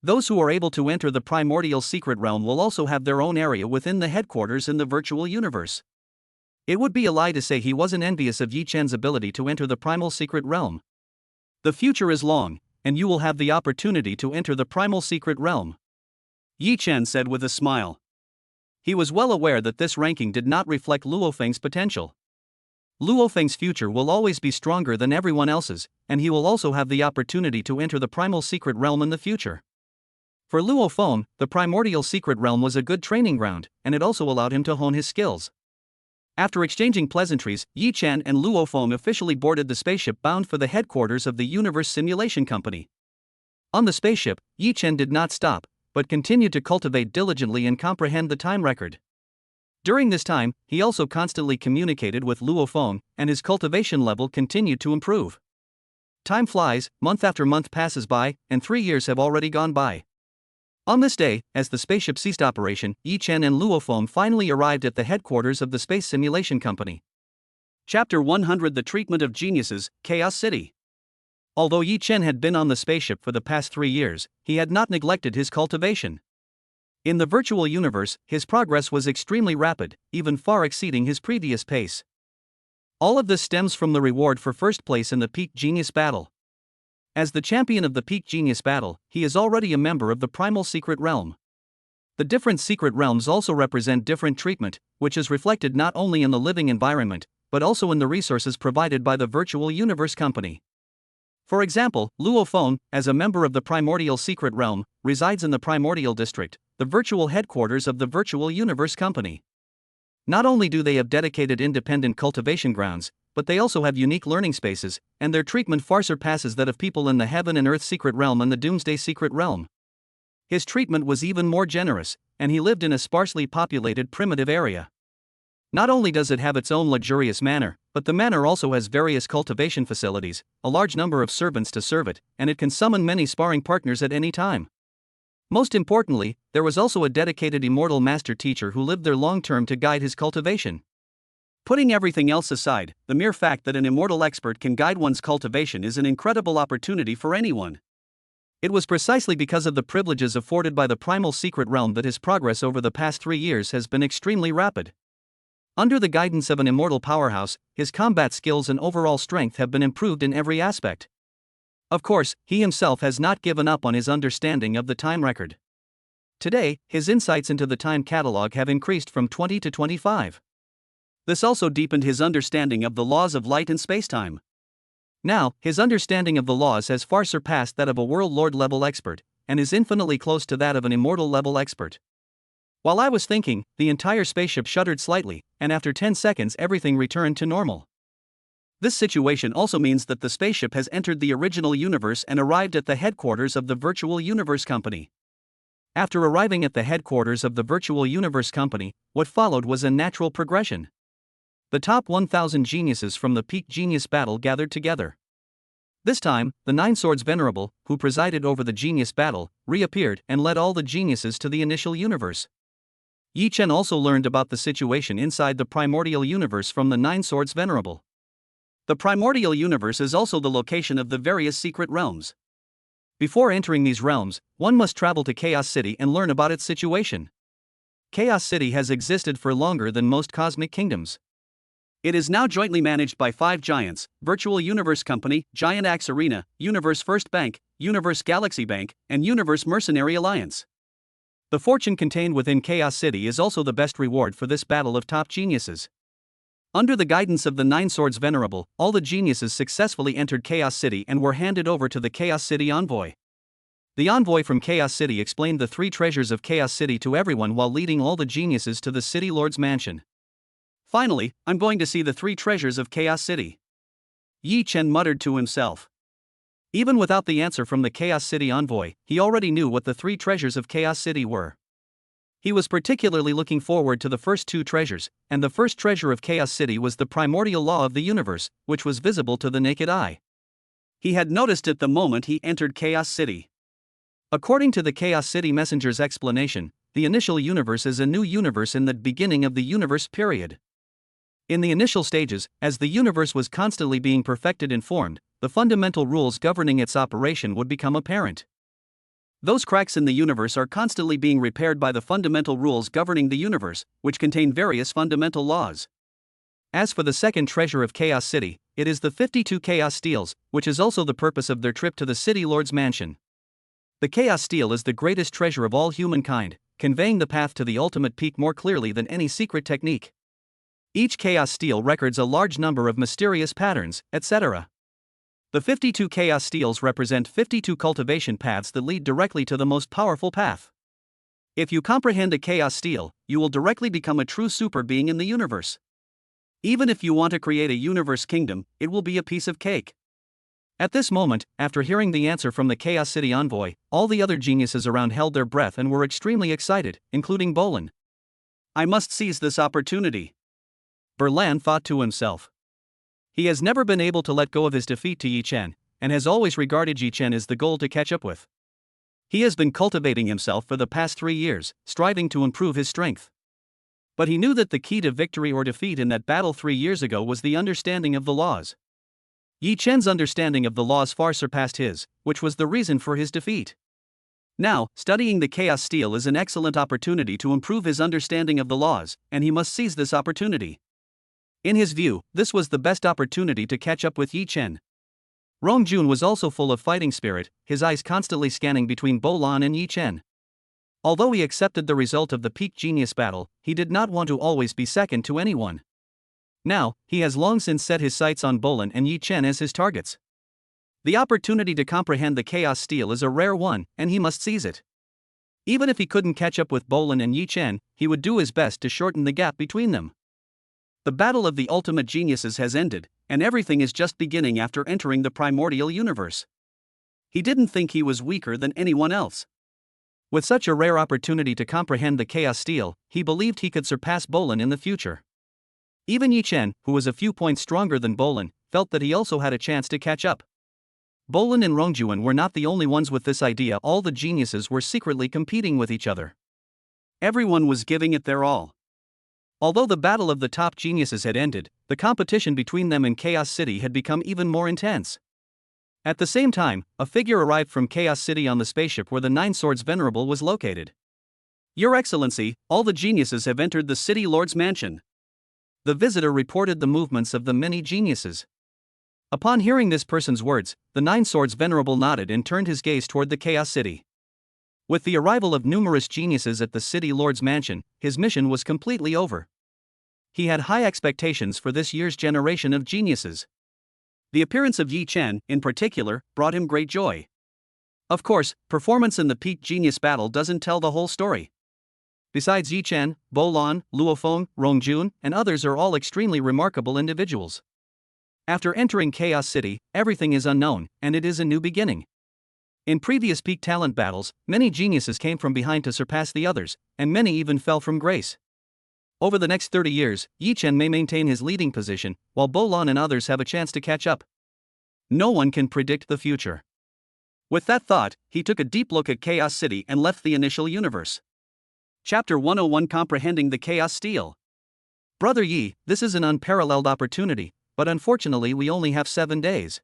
Those who are able to enter the Primordial Secret Realm will also have their own area within the headquarters in the virtual universe. It would be a lie to say he wasn't envious of Yi Chen's ability to enter the Primal Secret Realm. "The future is long, and you will have the opportunity to enter the Primal Secret Realm," Yi Chen said with a smile. He was well aware that this ranking did not reflect Luo Feng's potential. Luo Feng's future will always be stronger than everyone else's, and he will also have the opportunity to enter the Primal Secret Realm in the future. For Luo Feng, the Primordial Secret Realm was a good training ground, and it also allowed him to hone his skills. After exchanging pleasantries, Yi Chen and Luo Feng officially boarded the spaceship bound for the headquarters of the Universe Simulation Company. On the spaceship, Yi Chen did not stop, but continued to cultivate diligently and comprehend the time record. During this time, he also constantly communicated with Luo Feng, and his cultivation level continued to improve. Time flies, month after month passes by, and 3 years have already gone by. On this day, as the spaceship ceased operation, Yi Chen and Luo Feng finally arrived at the headquarters of the Space Simulation Company. Chapter 100: The Treatment of Geniuses, Chaos City. Although Yi Chen had been on the spaceship for the past 3 years, he had not neglected his cultivation. In the virtual universe, his progress was extremely rapid, even far exceeding his previous pace. All of this stems from the reward for first place in the Peak Genius Battle. As the champion of the Peak Genius Battle, he is already a member of the Primal Secret Realm. The different secret realms also represent different treatment, which is reflected not only in the living environment, but also in the resources provided by the Virtual Universe Company. For example, Luo Feng, as a member of the Primordial Secret Realm, resides in the Primordial District, the virtual headquarters of the Virtual Universe Company. Not only do they have dedicated independent cultivation grounds, but they also have unique learning spaces, and their treatment far surpasses that of people in the Heaven and Earth Secret Realm and the Doomsday Secret Realm. His treatment was even more generous, and he lived in a sparsely populated primitive area. Not only does it have its own luxurious manor, but the manor also has various cultivation facilities, a large number of servants to serve it, and it can summon many sparring partners at any time. Most importantly, there was also a dedicated immortal master teacher who lived there long-term to guide his cultivation. Putting everything else aside, the mere fact that an immortal expert can guide one's cultivation is an incredible opportunity for anyone. It was precisely because of the privileges afforded by the Primal Secret Realm that his progress over the past 3 years has been extremely rapid. Under the guidance of an immortal powerhouse, his combat skills and overall strength have been improved in every aspect. Of course, he himself has not given up on his understanding of the time record. Today, his insights into the time catalog have increased from 20 to 25. This also deepened his understanding of the laws of light and spacetime. Now, his understanding of the laws has far surpassed that of a World Lord level expert, and is infinitely close to that of an immortal level expert. While I was thinking, the entire spaceship shuddered slightly, and after 10 seconds everything returned to normal. This situation also means that the spaceship has entered the original universe and arrived at the headquarters of the Virtual Universe Company. After arriving at the headquarters of the Virtual Universe Company, what followed was a natural progression. The top 1,000 geniuses from the Peak Genius Battle gathered together. This time, the Nine Swords Venerable, who presided over the Genius Battle, reappeared and led all the geniuses to the initial universe. Yi Chen also learned about the situation inside the Primordial Universe from the Nine Swords Venerable. The Primordial Universe is also the location of the various secret realms. Before entering these realms, one must travel to Chaos City and learn about its situation. Chaos City has existed for longer than most cosmic kingdoms. It is now jointly managed by 5 giants: Virtual Universe Company, Giant Axe Arena, Universe First Bank, Universe Galaxy Bank, and Universe Mercenary Alliance. The fortune contained within Chaos City is also the best reward for this battle of top geniuses. Under the guidance of the Nine Swords Venerable, all the geniuses successfully entered Chaos City and were handed over to the Chaos City Envoy. The envoy from Chaos City explained the 3 treasures of Chaos City to everyone while leading all the geniuses to the City Lord's mansion. Finally, I'm going to see the 3 treasures of Chaos City. Yi Chen muttered to himself. Even without the answer from the Chaos City envoy, he already knew what the 3 treasures of Chaos City were. He was particularly looking forward to the first 2 treasures, and the first treasure of Chaos City was the primordial law of the universe, which was visible to the naked eye. He had noticed it the moment he entered Chaos City. According to the Chaos City Messenger's explanation, the initial universe is a new universe in the beginning of the universe period. In the initial stages, as the universe was constantly being perfected and formed, the fundamental rules governing its operation would become apparent. Those cracks in the universe are constantly being repaired by the fundamental rules governing the universe, which contain various fundamental laws. As for the second treasure of Chaos City, it is the 52 Chaos Steels, which is also the purpose of their trip to the City Lord's mansion. The Chaos Steel is the greatest treasure of all humankind, conveying the path to the ultimate peak more clearly than any secret technique. Each Chaos Steel records a large number of mysterious patterns, etc. The 52 Chaos Steels represent 52 cultivation paths that lead directly to the most powerful path. If you comprehend a Chaos Steel, you will directly become a true super being in the universe. Even if you want to create a universe kingdom, it will be a piece of cake. At this moment, after hearing the answer from the Chaos City envoy, all the other geniuses around held their breath and were extremely excited, including Bolin. I must seize this opportunity, Berlan thought to himself. He has never been able to let go of his defeat to Yi Chen, and has always regarded Yi Chen as the goal to catch up with. He has been cultivating himself for the past 3 years, striving to improve his strength. But he knew that the key to victory or defeat in that battle 3 years ago was the understanding of the laws. Yi Chen's understanding of the laws far surpassed his, which was the reason for his defeat. Now, studying the Chaos Steel is an excellent opportunity to improve his understanding of the laws, and he must seize this opportunity. In his view, this was the best opportunity to catch up with Yi Chen. Rong Jun was also full of fighting spirit, his eyes constantly scanning between Bo Lan and Yi Chen. Although he accepted the result of the peak genius battle, he did not want to always be second to anyone. Now, he has long since set his sights on Bolan and Yi Chen as his targets. The opportunity to comprehend the Chaos Steel is a rare one, and he must seize it. Even if he couldn't catch up with Bolan and Yi Chen, he would do his best to shorten the gap between them. The battle of the ultimate geniuses has ended, and everything is just beginning after entering the primordial universe. He didn't think he was weaker than anyone else. With such a rare opportunity to comprehend the Chaos Steel, he believed he could surpass Bolan in the future. Even Yi Chen, who was a few points stronger than Bolan, felt that he also had a chance to catch up. Bolan and Rongjuan were not the only ones with this idea. All the geniuses were secretly competing with each other. Everyone was giving it their all. Although the battle of the top geniuses had ended, the competition between them in Chaos City had become even more intense. At the same time, a figure arrived from Chaos City on the spaceship where the Nine Swords Venerable was located. "Your Excellency, all the geniuses have entered the City Lord's mansion." The visitor reported the movements of the many geniuses. Upon hearing this person's words, the Nine Swords Venerable nodded and turned his gaze toward the Chaos City. With the arrival of numerous geniuses at the City Lord's mansion, his mission was completely over. He had high expectations for this year's generation of geniuses. The appearance of Yi Chen, in particular, brought him great joy. Of course, performance in the peak genius battle doesn't tell the whole story. Besides Yi Chen, Bo Lan, Luo Feng, Rong Jun, and others are all extremely remarkable individuals. After entering Chaos City, everything is unknown, and it is a new beginning. In previous peak talent battles, many geniuses came from behind to surpass the others, and many even fell from grace. Over the next 30 years, Yi Chen may maintain his leading position, while Bo Lan and others have a chance to catch up. No one can predict the future. With that thought, he took a deep look at Chaos City and left the initial universe. Chapter 101: Comprehending the Chaos Steel. Brother Yi, this is an unparalleled opportunity, but unfortunately we only have 7 days.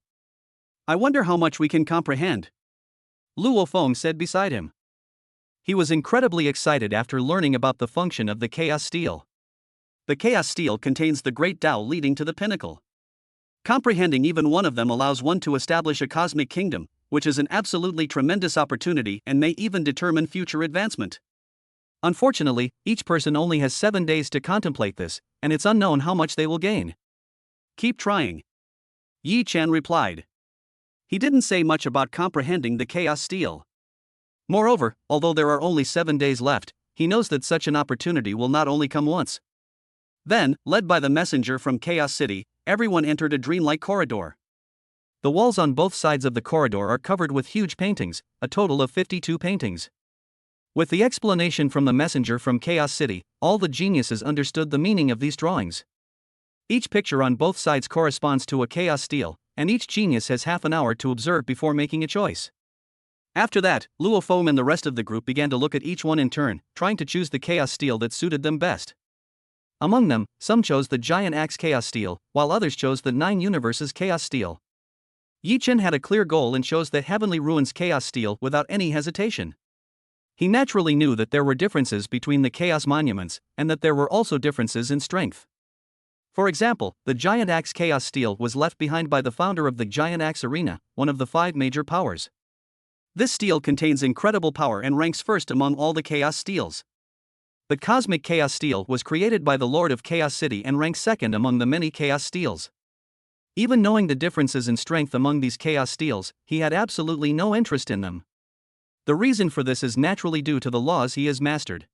I wonder how much we can comprehend. Luo Feng said beside him. He was incredibly excited after learning about the function of the Chaos Steel. The Chaos Steel contains the great Tao leading to the pinnacle. Comprehending even one of them allows one to establish a cosmic kingdom, which is an absolutely tremendous opportunity and may even determine future advancement. Unfortunately, each person only has 7 days to contemplate this, and it's unknown how much they will gain. Keep trying. Yi Chen replied. He didn't say much about comprehending the Chaos Steel. Moreover, although there are only 7 days left, he knows that such an opportunity will not only come once. Then, led by the messenger from Chaos City, everyone entered a dreamlike corridor. The walls on both sides of the corridor are covered with huge paintings, a total of 52 paintings. With the explanation from the messenger from Chaos City, all the geniuses understood the meaning of these drawings. Each picture on both sides corresponds to a Chaos Steel, and each genius has half an hour to observe before making a choice. After that, Luo Feng and the rest of the group began to look at each one in turn, trying to choose the Chaos Steel that suited them best. Among them, some chose the Giant Axe Chaos Steel, while others chose the 9 Universes Chaos Steel. Yi Chen had a clear goal and chose the Heavenly Ruins Chaos Steel without any hesitation. He naturally knew that there were differences between the Chaos Monuments, and that there were also differences in strength. For example, the Giant Axe Chaos Steel was left behind by the founder of the Giant Axe Arena, one of the 5 major powers. This steel contains incredible power and ranks first among all the Chaos Steels. The Cosmic Chaos Steel was created by the Lord of Chaos City and ranks second among the many Chaos Steels. Even knowing the differences in strength among these Chaos Steels, he had absolutely no interest in them. The reason for this is naturally due to the laws he has mastered.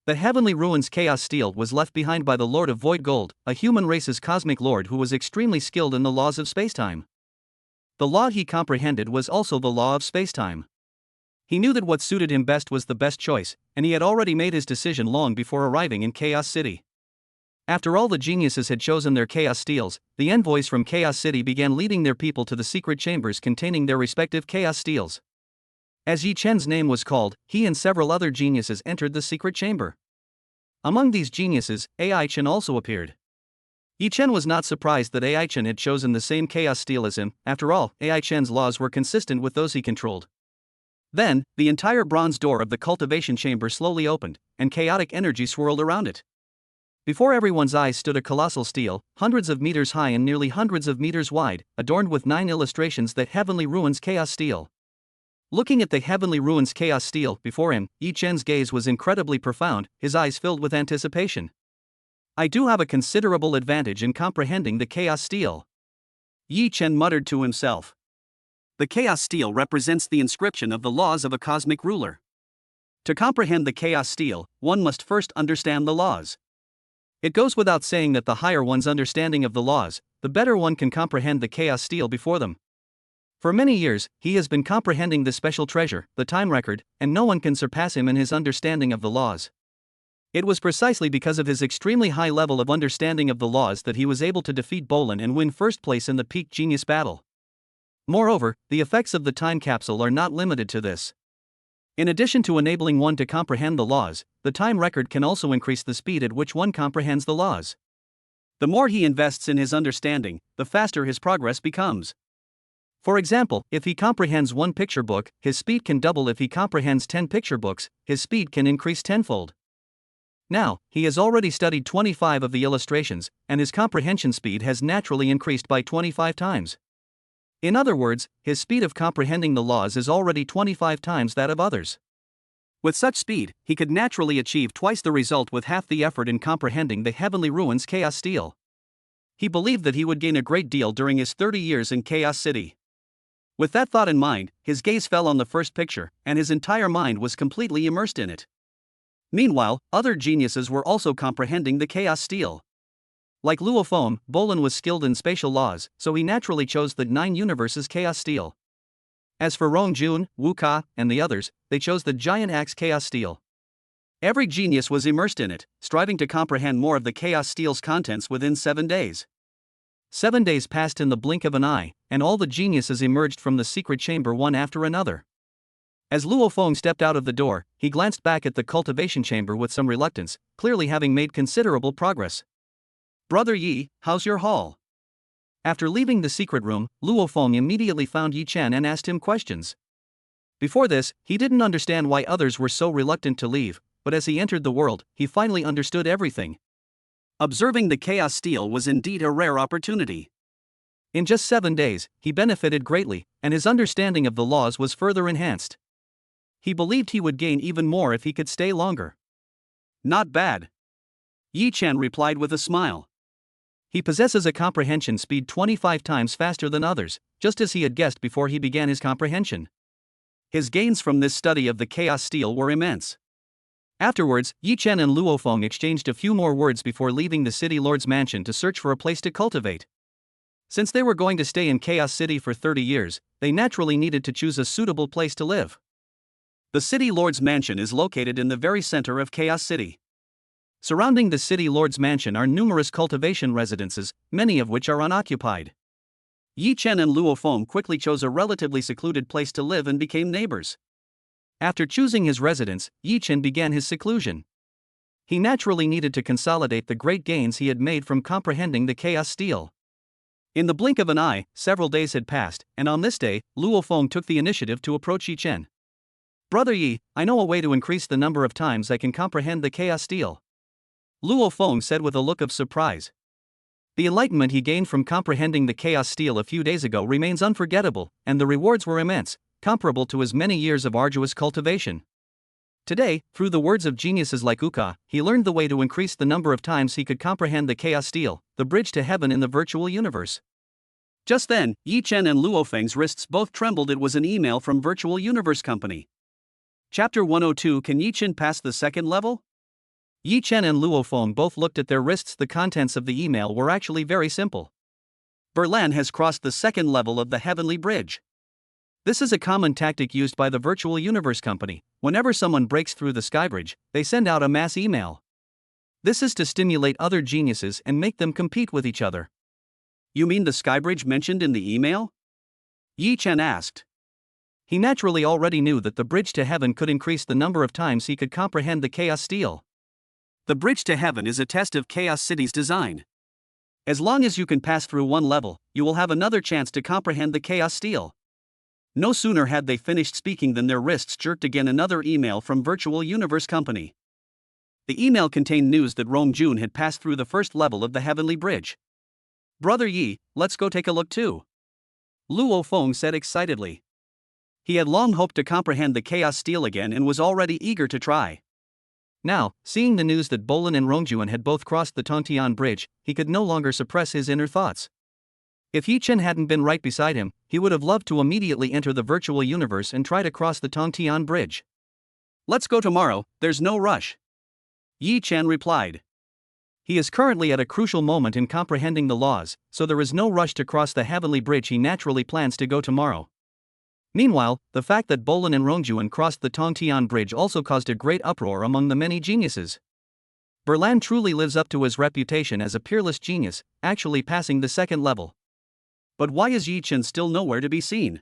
The Heavenly Ruins Chaos Steel was left behind by the Lord of Void Gold, a human race's cosmic lord who was extremely skilled in the laws of spacetime. The law he comprehended was also the law of spacetime. He knew that what suited him best was the best choice, and he had already made his decision long before arriving in Chaos City. After all the geniuses had chosen their Chaos Steels, the envoys from Chaos City began leading their people to the secret chambers containing their respective Chaos Steels. As Yi Chen's name was called, he and several other geniuses entered the secret chamber. Among these geniuses, Ai Chen also appeared. Yi Chen was not surprised that Ai Chen had chosen the same Chaos Steel as him. After all, Ai Chen's laws were consistent with those he controlled. Then, the entire bronze door of the cultivation chamber slowly opened, and chaotic energy swirled around it. Before everyone's eyes stood a colossal stele, hundreds of meters high and nearly hundreds of meters wide, adorned with 9 illustrations that Heavenly Ruins Chaos stele. Looking at the Heavenly Ruins Chaos stele before him, Yi Chen's gaze was incredibly profound, his eyes filled with anticipation. I do have a considerable advantage in comprehending the Chaos stele, Yi Chen muttered to himself. The Chaos stele represents the inscription of the laws of a cosmic ruler. To comprehend the Chaos stele, one must first understand the laws. It goes without saying that the higher one's understanding of the laws, the better one can comprehend the Chaos stele before them. For many years, he has been comprehending this special treasure, the time record, and no one can surpass him in his understanding of the laws. It was precisely because of his extremely high level of understanding of the laws that he was able to defeat Bolin and win first place in the Peak Genius battle. Moreover, the effects of the time capsule are not limited to this. In addition to enabling one to comprehend the laws, the time record can also increase the speed at which one comprehends the laws. The more he invests in his understanding, the faster his progress becomes. For example, if he comprehends one picture book, his speed can double. If he comprehends 10 picture books, his speed can increase tenfold. Now, he has already studied 25 of the illustrations, and his comprehension speed has naturally increased by 25 times. In other words, his speed of comprehending the laws is already 25 times that of others. With such speed, he could naturally achieve twice the result with half the effort in comprehending the Heavenly Ruins Chaos stele. He believed that he would gain a great deal during his 30 years in Chaos City. With that thought in mind, his gaze fell on the first picture, and his entire mind was completely immersed in it. Meanwhile, other geniuses were also comprehending the Chaos stele. Like Luo Feng, Bolin was skilled in spatial laws, so he naturally chose the 9 universes Chaos stele. As for Rong Jun, Wu Ka, and the others, they chose the Giant Axe Chaos stele. Every genius was immersed in it, striving to comprehend more of the Chaos stele's contents within 7 days. 7 days passed in the blink of an eye, and all the geniuses emerged from the secret chamber one after another. As Luo Feng stepped out of the door, he glanced back at the cultivation chamber with some reluctance, clearly having made considerable progress. Brother Yi, how's your haul? After leaving the secret room, Luo Feng immediately found Yi Chen and asked him questions. Before this, he didn't understand why others were so reluctant to leave, but as he entered the world, he finally understood everything. Observing the Chaos stele was indeed a rare opportunity. In just 7 days, he benefited greatly, and his understanding of the laws was further enhanced. He believed he would gain even more if he could stay longer. Not bad, Yi Chen replied with a smile. He possesses a comprehension speed 25 times faster than others, just as he had guessed before he began his comprehension. His gains from this study of the Chaos stele were immense. Afterwards, Yi Chen and Luo Feng exchanged a few more words before leaving the city lord's mansion to search for a place to cultivate. Since they were going to stay in Chaos City for 30 years, they naturally needed to choose a suitable place to live. The city lord's mansion is located in the very center of Chaos City. Surrounding the city lord's mansion are numerous cultivation residences, many of which are unoccupied. Yi Chen and Luo Feng quickly chose a relatively secluded place to live and became neighbors. After choosing his residence, Yi Chen began his seclusion. He naturally needed to consolidate the great gains he had made from comprehending the Chaos stele. In the blink of an eye, several days had passed, and on this day, Luo Feng took the initiative to approach Yi Chen. Brother Yi, I know a way to increase the number of times I can comprehend the Chaos stele, Luo Feng said with a look of surprise. The enlightenment he gained from comprehending the Chaos stele a few days ago remains unforgettable, and the rewards were immense, comparable to his many years of arduous cultivation. Today, through the words of geniuses like Uka, he learned the way to increase the number of times he could comprehend the Chaos stele, the bridge to heaven in the virtual universe. Just then, Yi Chen and Luo Feng's wrists both trembled. It was an email from Virtual Universe Company. Chapter 102. Can Yi Chen pass the second level? Yi Chen and Luo Feng both looked at their wrists. The contents of the email were actually very simple. Berlan has crossed the second level of the Heavenly Bridge. This is a common tactic used by the Virtual Universe Company. Whenever someone breaks through the Skybridge, they send out a mass email. This is to stimulate other geniuses and make them compete with each other. You mean the Skybridge mentioned in the email? Yi Chen asked. He naturally already knew that the bridge to heaven could increase the number of times he could comprehend the Chaos stele. The bridge to heaven is a test of Chaos City's design. As long as you can pass through one level, you will have another chance to comprehend the Chaos stele. No sooner had they finished speaking than their wrists jerked again. Another email from Virtual Universe Company. The email contained news that Rong Jun had passed through the first level of the Heavenly Bridge. "Brother Yi, let's go take a look too," Luo Feng said excitedly. He had long hoped to comprehend the Chaos Steel again and was already eager to try. Now, seeing the news that Bolin and Rongjuan had both crossed the Tongtian Bridge, he could no longer suppress his inner thoughts. If Yi Chen hadn't been right beside him, he would have loved to immediately enter the virtual universe and try to cross the Tongtian Bridge. "Let's go tomorrow, there's no rush," Yi Chen replied. He is currently at a crucial moment in comprehending the laws, so there is no rush to cross the Heavenly Bridge. He naturally plans to go tomorrow. Meanwhile, the fact that Bolin and Rongjuan crossed the Tongtian Bridge also caused a great uproar among the many geniuses. Berlan truly lives up to his reputation as a peerless genius, actually passing the second level. But why is Yi Chen still nowhere to be seen?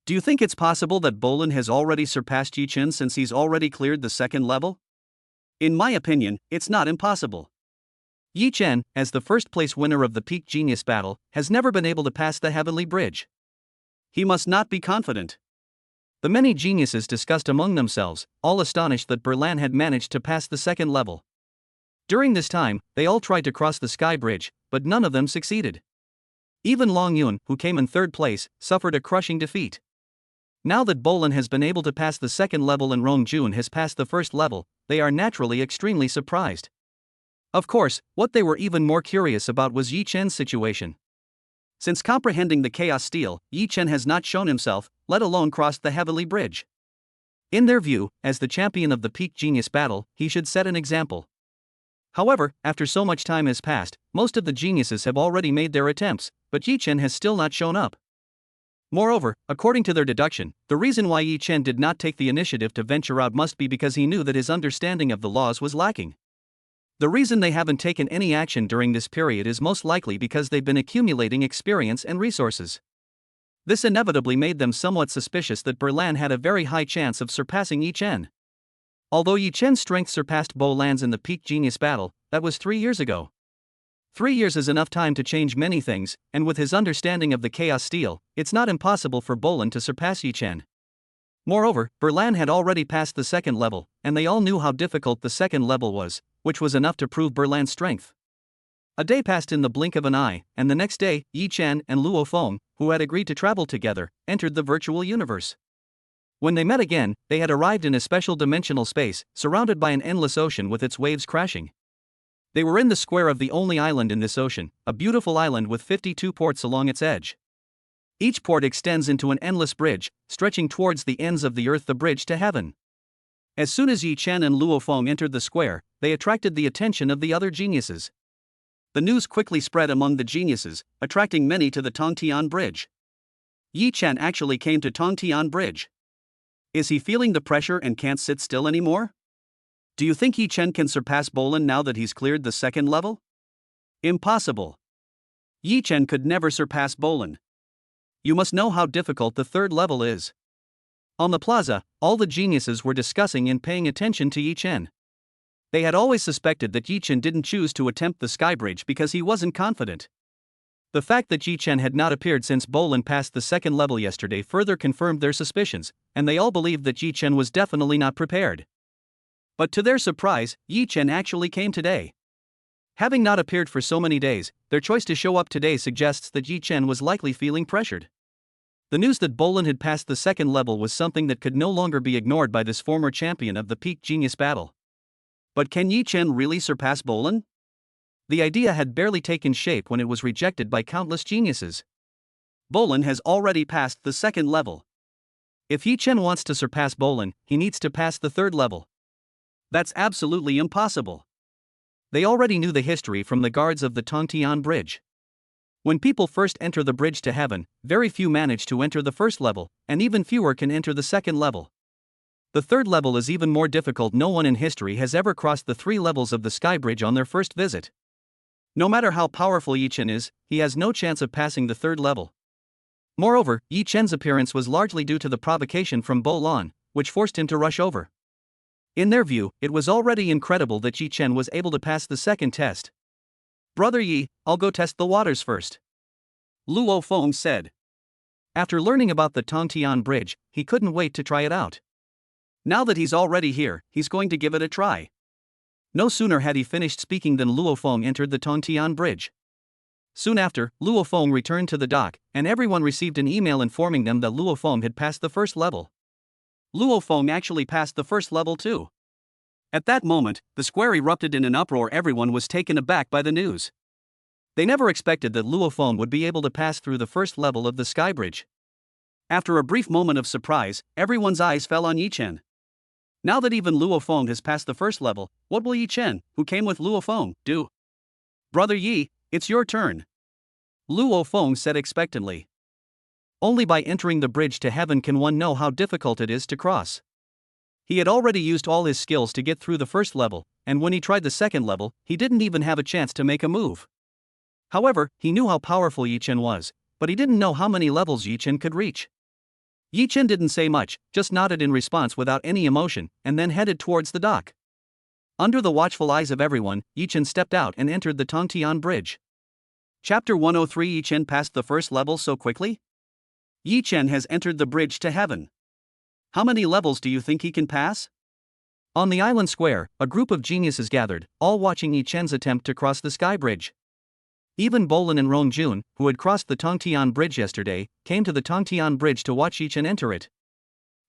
Do you think it's possible that Bolin has already surpassed Yi Chen since he's already cleared the second level? In my opinion, it's not impossible. Yi Chen, as the first place winner of the Peak Genius Battle, has never been able to pass the Heavenly Bridge. He must not be confident. The many geniuses discussed among themselves, all astonished that Berlan had managed to pass the second level. During this time, they all tried to cross the Sky Bridge, but none of them succeeded. Even Long Yun, who came in third place, suffered a crushing defeat. Now that Bolin has been able to pass the second level and Rong Jun has passed the first level, they are naturally extremely surprised. Of course, what they were even more curious about was Yi Chen's situation. Since comprehending the Chaos Steel, Yi Chen has not shown himself, let alone crossed the Heavenly Bridge. In their view, as the champion of the Peak Genius Battle, he should set an example. However, after so much time has passed, most of the geniuses have already made their attempts, but Yi Chen has still not shown up. Moreover, according to their deduction, the reason why Yi Chen did not take the initiative to venture out must be because he knew that his understanding of the laws was lacking. The reason they haven't taken any action during this period is most likely because they've been accumulating experience and resources. This inevitably made them somewhat suspicious that Berlan had a very high chance of surpassing Yi Chen. Although Yi Chen's strength surpassed Bolan's in the Peak Genius Battle, that was 3 years ago. 3 years is enough time to change many things, and with his understanding of the Chaos Steel, it's not impossible for Bolan to surpass Yi Chen. Moreover, Berlan had already passed the second level, and they all knew how difficult the second level was, which was enough to prove Berlan's strength. A day passed in the blink of an eye, and the next day, Yi Chen and Luo Feng, who had agreed to travel together, entered the virtual universe. When they met again, they had arrived in a special dimensional space, surrounded by an endless ocean with its waves crashing. They were in the square of the only island in this ocean, a beautiful island with 52 ports along its edge. Each port extends into an endless bridge, stretching towards the ends of the earth, the bridge to heaven. As soon as Yi Chen and Luo Feng entered the square, they attracted the attention of the other geniuses. The news quickly spread among the geniuses, attracting many to the Tongtian Bridge. Yi Chen actually came to Tongtian Bridge. Is he feeling the pressure and can't sit still anymore? Do you think Yi Chen can surpass Bolin now that he's cleared the second level? Impossible. Yi Chen could never surpass Bolin. You must know how difficult the third level is. On the plaza, all the geniuses were discussing and paying attention to Yi Chen. They had always suspected that Yi Chen didn't choose to attempt the Sky Bridge because he wasn't confident. The fact that Yi Chen had not appeared since Bolin passed the second level yesterday further confirmed their suspicions, and they all believed that Yi Chen was definitely not prepared. But to their surprise, Yi Chen actually came today. Having not appeared for so many days, their choice to show up today suggests that Yi Chen was likely feeling pressured. The news that Bolin had passed the second level was something that could no longer be ignored by this former champion of the Peak Genius Battle. But can Yi Chen really surpass Bolin? The idea had barely taken shape when it was rejected by countless geniuses. Bolin has already passed the second level. If Yi Chen wants to surpass Bolin, he needs to pass the third level. That's absolutely impossible. They already knew the history from the guards of the Tongtian Bridge. When people first enter the bridge to heaven, very few manage to enter the first level, and even fewer can enter the second level. The third level is even more difficult. No one in history has ever crossed the 3 levels of the Sky Bridge on their first visit. No matter how powerful Yi Chen is, he has no chance of passing the third level. Moreover, Yi Chen's appearance was largely due to the provocation from Bolan, which forced him to rush over. In their view, it was already incredible that Yi Chen was able to pass the second test. "Brother Yi, I'll go test the waters first," Luo Feng said. After learning about the Tongtian Bridge, he couldn't wait to try it out. Now that he's already here, he's going to give it a try. No sooner had he finished speaking than Luo Feng entered the Tongtian Bridge. Soon after, Luo Feng returned to the dock, and everyone received an email informing them that Luo Feng had passed the first level. Luo Feng actually passed the first level too. At that moment, the square erupted in an uproar. Everyone was taken aback by the news. They never expected that Luo Feng would be able to pass through the first level of the Sky Bridge. After a brief moment of surprise, everyone's eyes fell on Yi Chen. Now that even Luo Feng has passed the first level, what will Yi Chen, who came with Luo Feng, do? Brother Yi, it's your turn. Luo Feng said expectantly. Only by entering the bridge to heaven can one know how difficult it is to cross. He had already used all his skills to get through the first level, and when he tried the second level, he didn't even have a chance to make a move. However, he knew how powerful Yi Chen was, but he didn't know how many levels Yi Chen could reach. Yi Chen didn't say much, just nodded in response without any emotion, and then headed towards the dock. Under the watchful eyes of everyone, Yi Chen stepped out and entered the Tongtian Bridge. Chapter 103. Yi Chen passed the first level so quickly? Yi Chen has entered the bridge to heaven. How many levels do you think he can pass? On the island square, a group of geniuses gathered, all watching Yi Chen's attempt to cross the Sky Bridge. Even Bolin and Rongjun, who had crossed the Tongtian Bridge yesterday, came to the Tongtian Bridge to watch Yi Chen enter it.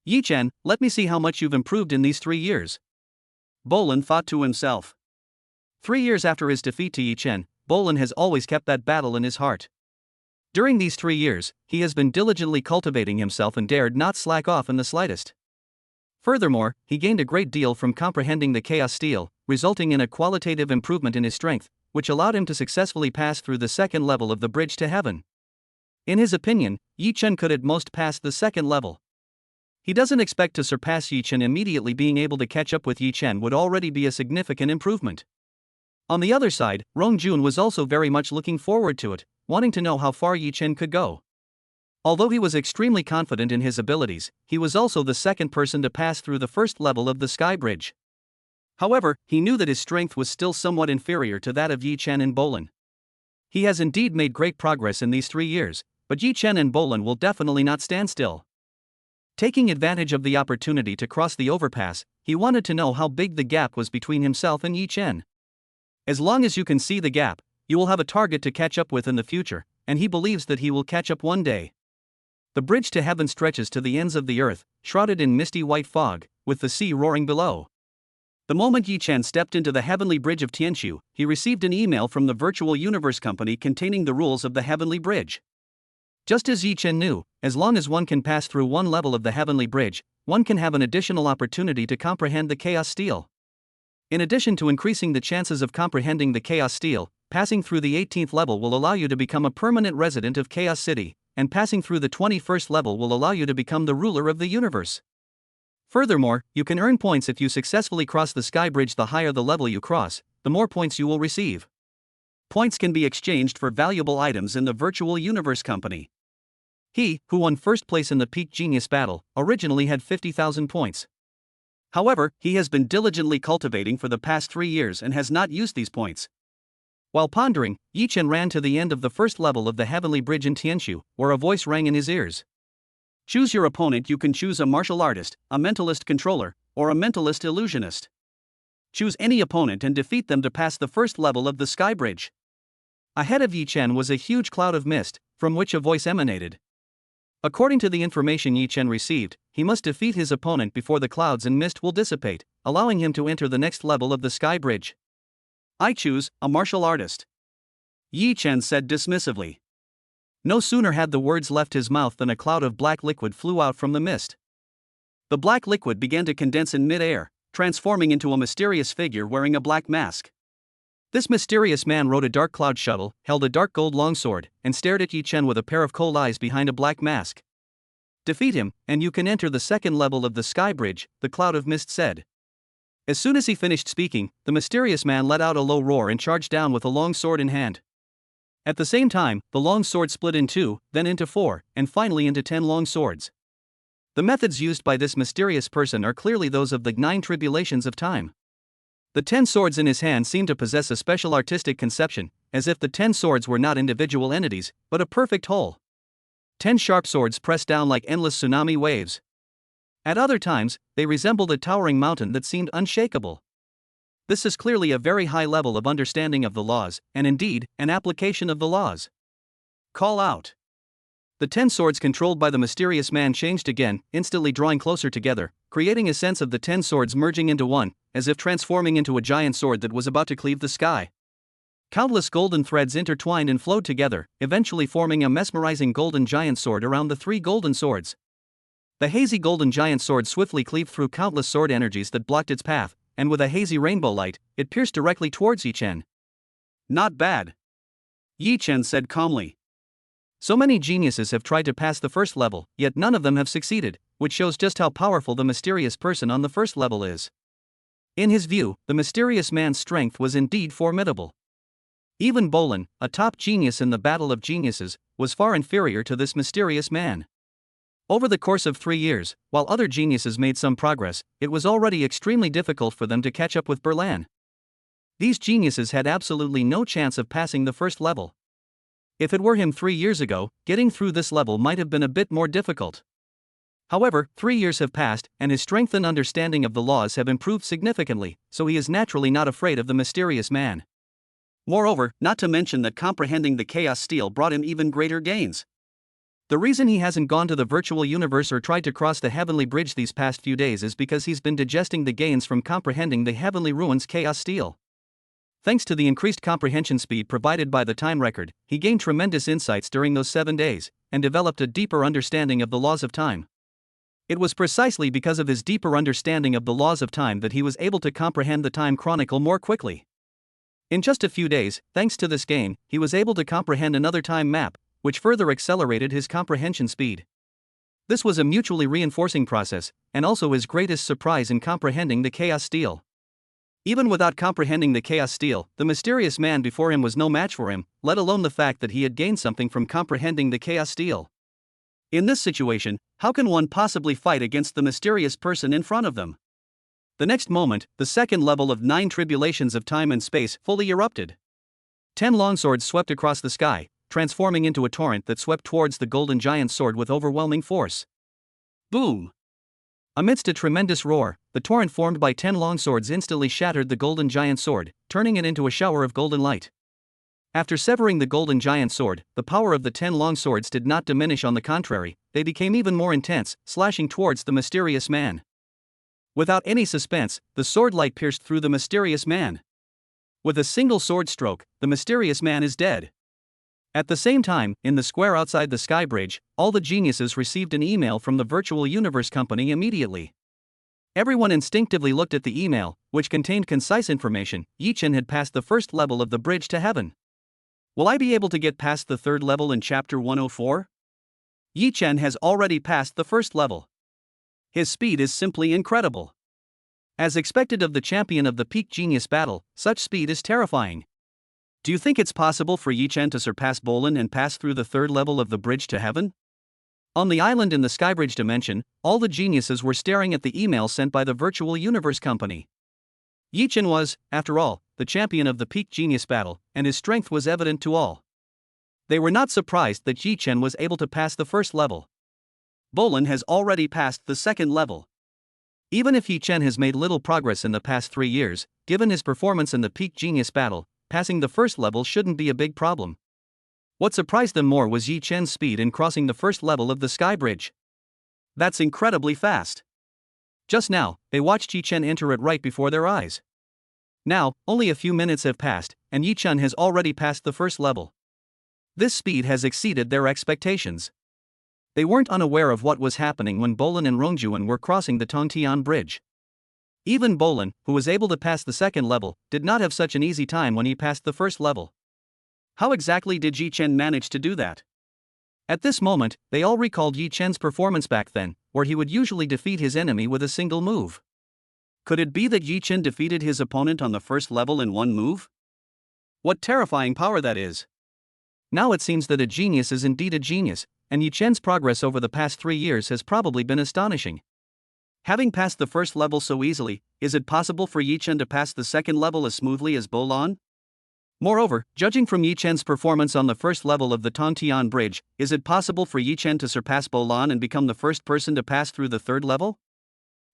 Yi Chen, let me see how much you've improved in these 3 years. Bolin thought to himself. 3 years after his defeat to Yi Chen, Bolin has always kept that battle in his heart. During these 3 years, he has been diligently cultivating himself and dared not slack off in the slightest. Furthermore, he gained a great deal from comprehending the Chaos Steel, resulting in a qualitative improvement in his strength, which allowed him to successfully pass through the second level of the bridge to heaven. In his opinion, Yi Chen could at most pass the second level. He doesn't expect to surpass Yi Chen immediately. Being able to catch up with Yi Chen would already be a significant improvement. On the other side, Rongjun was also very much looking forward to it, wanting to know how far Yi Chen could go. Although he was extremely confident in his abilities, he was also the second person to pass through the first level of the Sky Bridge. However, he knew that his strength was still somewhat inferior to that of Yi Chen and Bolin. He has indeed made great progress in these 3 years, but Yi Chen and Bolin will definitely not stand still. Taking advantage of the opportunity to cross the overpass, he wanted to know how big the gap was between himself and Yi Chen. As long as you can see the gap, you will have a target to catch up with in the future, and he believes that he will catch up one day. The bridge to heaven stretches to the ends of the earth, shrouded in misty white fog, with the sea roaring below. The moment Yi Chen stepped into the heavenly bridge of Tianshu, he received an email from the Virtual Universe Company containing the rules of the heavenly bridge. Just as Yi Chen knew, as long as one can pass through one level of the heavenly bridge, one can have an additional opportunity to comprehend the Chaos Steel. In addition to increasing the chances of comprehending the Chaos Steel, passing through the 18th level will allow you to become a permanent resident of Chaos City, and passing through the 21st level will allow you to become the ruler of the universe. Furthermore, you can earn points if you successfully cross the Sky Bridge. The higher the level you cross, the more points you will receive. Points can be exchanged for valuable items in the Virtual Universe Company. He, who won first place in the Peak Genius Battle, originally had 50,000 points. However, he has been diligently cultivating for the past 3 years and has not used these points. While pondering, Yi Chen ran to the end of the first level of the heavenly bridge in Tianshu, where a voice rang in his ears. Choose your opponent. You can choose a martial artist, a mentalist controller, or a mentalist illusionist. Choose any opponent and defeat them to pass the first level of the Sky Bridge. Ahead of Yi Chen was a huge cloud of mist, from which a voice emanated. According to the information Yi Chen received, he must defeat his opponent before the clouds and mist will dissipate, allowing him to enter the next level of the Sky Bridge. I choose a martial artist, Yi Chen said dismissively. No sooner had the words left his mouth than a cloud of black liquid flew out from the mist. The black liquid began to condense in mid-air, transforming into a mysterious figure wearing a black mask. This mysterious man rode a dark cloud shuttle, held a dark gold longsword, and stared at Yi Chen with a pair of cold eyes behind a black mask. Defeat him, and you can enter the second level of the Sky Bridge, the cloud of mist said. As soon as he finished speaking, the mysterious man let out a low roar and charged down with a long sword in hand. At the same time, the long sword split in 2, then into 4, and finally into 10 long swords. The methods used by this mysterious person are clearly those of the 9 tribulations of time. The 10 swords in his hand seem to possess a special artistic conception, as if the 10 swords were not individual entities, but a perfect whole. 10 sharp swords pressed down like endless tsunami waves. At other times, they resembled a towering mountain that seemed unshakable. This is clearly a very high level of understanding of the laws, and indeed, an application of the laws. Call out. The 10 swords controlled by the mysterious man changed again, instantly drawing closer together, creating a sense of the 10 swords merging into one, as if transforming into a giant sword that was about to cleave the sky. Countless golden threads intertwined and flowed together, eventually forming a mesmerizing golden giant sword around the 3 golden swords. The hazy golden giant sword swiftly cleaved through countless sword energies that blocked its path, and with a hazy rainbow light, it pierced directly towards Yi Chen. Not bad, Yi Chen said calmly. So many geniuses have tried to pass the first level, yet none of them have succeeded, which shows just how powerful the mysterious person on the first level is. In his view, the mysterious man's strength was indeed formidable. Even Bolin, a top genius in the battle of geniuses, was far inferior to this mysterious man. Over the course of 3 years, while other geniuses made some progress, it was already extremely difficult for them to catch up with Berlan. These geniuses had absolutely no chance of passing the first level. If it were him 3 years ago, getting through this level might have been a bit more difficult. However, 3 years have passed, and his strength and understanding of the laws have improved significantly, so he is naturally not afraid of the mysterious man. Moreover, not to mention that comprehending the Chaos Steel brought him even greater gains. The reason he hasn't gone to the virtual universe or tried to cross the Heavenly Bridge these past few days is because he's been digesting the gains from comprehending the Heavenly Ruins Chaos Steel. Thanks to the increased comprehension speed provided by the time record, he gained tremendous insights during those 7 days, and developed a deeper understanding of the laws of time. It was precisely because of his deeper understanding of the laws of time that he was able to comprehend the Time Chronicle more quickly. In just a few days, thanks to this gain, he was able to comprehend another time map, which further accelerated his comprehension speed. This was a mutually reinforcing process, and also his greatest surprise in comprehending the Chaos Steel. Even without comprehending the Chaos Steel, the mysterious man before him was no match for him, let alone the fact that he had gained something from comprehending the Chaos Steel. In this situation, how can one possibly fight against the mysterious person in front of them? The next moment, the second level of 9 tribulations of time and space fully erupted. 10 longswords swept across the sky, transforming into a torrent that swept towards the golden giant sword with overwhelming force. Boom! Amidst a tremendous roar, the torrent formed by 10 longswords instantly shattered the golden giant sword, turning it into a shower of golden light. After severing the golden giant sword, the power of the 10 longswords did not diminish, on the contrary, they became even more intense, slashing towards the mysterious man. Without any suspense, the sword light pierced through the mysterious man. With a single sword stroke, the mysterious man is dead. At the same time, in the square outside the Sky Bridge, all the geniuses received an email from the Virtual Universe Company immediately. Everyone instinctively looked at the email, which contained concise information. Yi Chen had passed the first level of the bridge to heaven. Will I be able to get past the third level in Chapter 104? Yi Chen has already passed the first level. His speed is simply incredible. As expected of the champion of the peak genius battle, such speed is terrifying. Do you think it's possible for Yi Chen to surpass Bolin and pass through the third level of the bridge to heaven? On the island in the Skybridge dimension, all the geniuses were staring at the email sent by the Virtual Universe Company. Yi Chen was, after all, the champion of the peak genius battle, and his strength was evident to all. They were not surprised that Yi Chen was able to pass the first level. Bolin has already passed the second level. Even if Yi Chen has made little progress in the past 3 years, given his performance in the peak genius battle, passing the first level shouldn't be a big problem. What surprised them more was Yi Chen's speed in crossing the first level of the Sky Bridge. That's incredibly fast. Just now, they watched Yi Chen enter it right before their eyes. Now, only a few minutes have passed, and Yi Chen has already passed the first level. This speed has exceeded their expectations. They weren't unaware of what was happening when Bolin and Rongjuan were crossing the Tongtian Bridge. Even Bolin, who was able to pass the second level, did not have such an easy time when he passed the first level. How exactly did Yi Chen manage to do that? At this moment, they all recalled Yi Chen's performance back then, where he would usually defeat his enemy with a single move. Could it be that Yi Chen defeated his opponent on the first level in one move? What terrifying power that is! Now it seems that a genius is indeed a genius, and Yi Chen's progress over the past 3 years has probably been astonishing. Having passed the first level so easily, is it possible for Yi Chen to pass the second level as smoothly as Bolin? Moreover, judging from Yi Chen's performance on the first level of the Tongtian Bridge, is it possible for Yi Chen to surpass Bolin and become the first person to pass through the third level?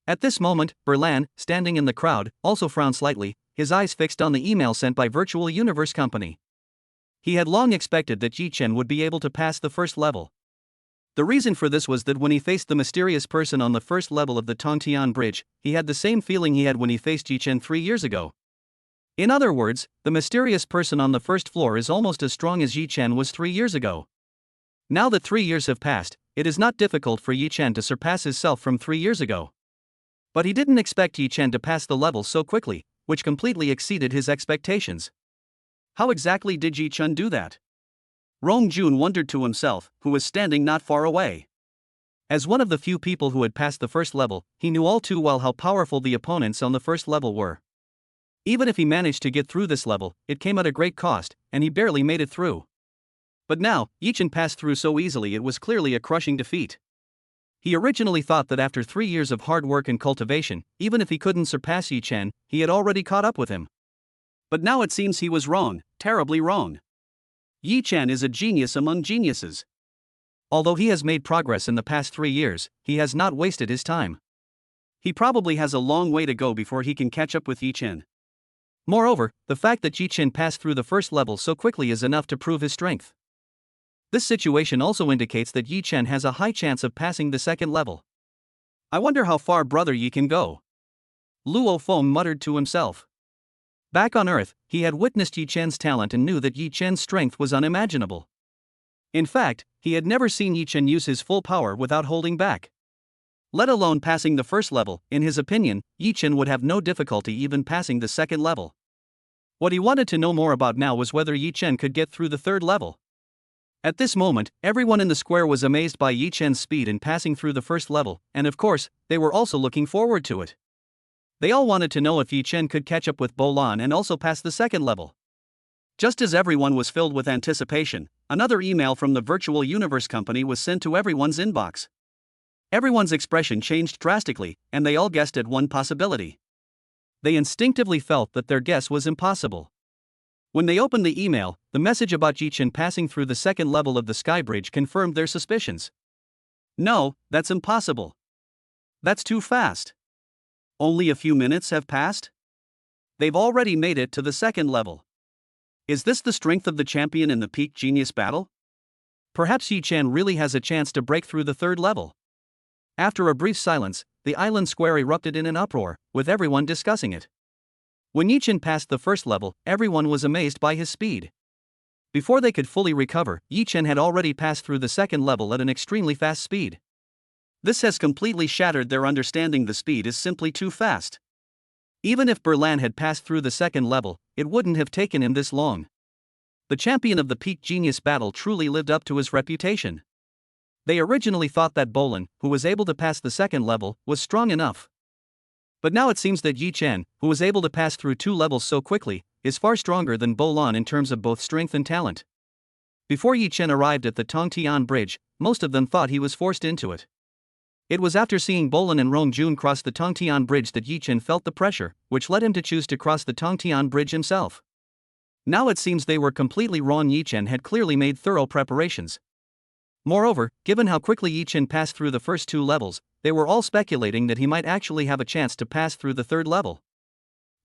At this moment, Berlan, standing in the crowd, also frowned slightly, his eyes fixed on the email sent by Virtual Universe Company. He had long expected that Yi Chen would be able to pass the first level. The reason for this was that when he faced the mysterious person on the first level of the Tongtian Bridge, he had the same feeling he had when he faced Yi Chen 3 years ago. In other words, the mysterious person on the first floor is almost as strong as Yi Chen was 3 years ago. Now that 3 years have passed, it is not difficult for Yi Chen to surpass his self from 3 years ago. But he didn't expect Yi Chen to pass the level so quickly, which completely exceeded his expectations. How exactly did Yi Chen do that? Rong Jun wondered to himself, who was standing not far away. As one of the few people who had passed the first level, he knew all too well how powerful the opponents on the first level were. Even if he managed to get through this level, it came at a great cost, and he barely made it through. But now, Yi Chen passed through so easily it was clearly a crushing defeat. He originally thought that after 3 years of hard work and cultivation, even if he couldn't surpass Yi Chen, he had already caught up with him. But now it seems he was wrong, terribly wrong. Yi Chen is a genius among geniuses. Although he has made progress in the past 3 years, he has not wasted his time. He probably has a long way to go before he can catch up with Yi Chen. Moreover, the fact that Yi Chen passed through the first level so quickly is enough to prove his strength. This situation also indicates that Yi Chen has a high chance of passing the second level. I wonder how far Brother Yi can go. Luo Feng muttered to himself. Back on Earth, he had witnessed Yi Chen's talent and knew that Yi Chen's strength was unimaginable. In fact, he had never seen Yi Chen use his full power without holding back. Let alone passing the first level, in his opinion, Yi Chen would have no difficulty even passing the second level. What he wanted to know more about now was whether Yi Chen could get through the third level. At this moment, everyone in the square was amazed by Yi Chen's speed in passing through the first level, and of course, they were also looking forward to it. They all wanted to know if Yi Chen could catch up with Bo Lan and also pass the second level. Just as everyone was filled with anticipation, another email from the Virtual Universe Company was sent to everyone's inbox. Everyone's expression changed drastically, and they all guessed at one possibility. They instinctively felt that their guess was impossible. When they opened the email, the message about Yi Chen passing through the second level of the Sky Bridge confirmed their suspicions. No, that's impossible. That's too fast. Only a few minutes have passed? They've already made it to the second level. Is this the strength of the champion in the peak genius battle? Perhaps Yi Chen really has a chance to break through the third level. After a brief silence, the island square erupted in an uproar, with everyone discussing it. When Yi Chen passed the first level, everyone was amazed by his speed. Before they could fully recover, Yi Chen had already passed through the second level at an extremely fast speed. This has completely shattered their understanding. The speed is simply too fast. Even if Berlan had passed through the second level, it wouldn't have taken him this long. The champion of the peak genius battle truly lived up to his reputation. They originally thought that Bolan, who was able to pass the second level, was strong enough. But now it seems that Yi Chen, who was able to pass through 2 levels so quickly, is far stronger than Bolan in terms of both strength and talent. Before Yi Chen arrived at the Tongtian Bridge, most of them thought he was forced into it. It was after seeing Bolan and Rong Jun cross the Tongtian Bridge that Yi Chen felt the pressure, which led him to choose to cross the Tongtian Bridge himself. Now it seems they were completely wrong. Yi Chen had clearly made thorough preparations. Moreover, given how quickly Yi Chen passed through the first 2 levels, they were all speculating that he might actually have a chance to pass through the third level.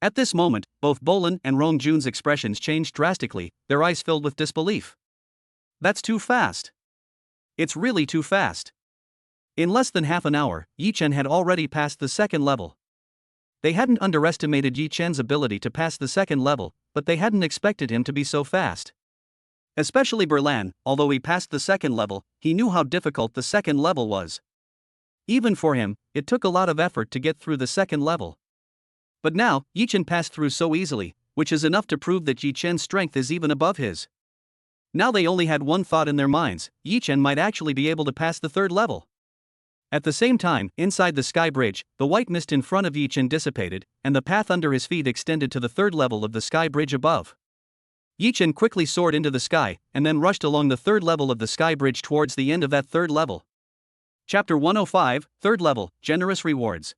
At this moment, both Bolan and Rong Jun's expressions changed drastically, their eyes filled with disbelief. That's too fast. It's really too fast. In less than half an hour, Yi Chen had already passed the second level. They hadn't underestimated Yi Chen's ability to pass the second level, but they hadn't expected him to be so fast. Especially Berlan, although he passed the second level, he knew how difficult the second level was. Even for him, it took a lot of effort to get through the second level. But now, Yi Chen passed through so easily, which is enough to prove that Yi Chen's strength is even above his. Now they only had one thought in their minds: Yi Chen might actually be able to pass the third level. At the same time, inside the Sky Bridge, the white mist in front of Yi Chen dissipated, and the path under his feet extended to the third level of the Sky Bridge above. Yi Chen quickly soared into the sky, and then rushed along the third level of the Sky Bridge towards the end of that third level. Chapter 105, Third Level, Generous Rewards.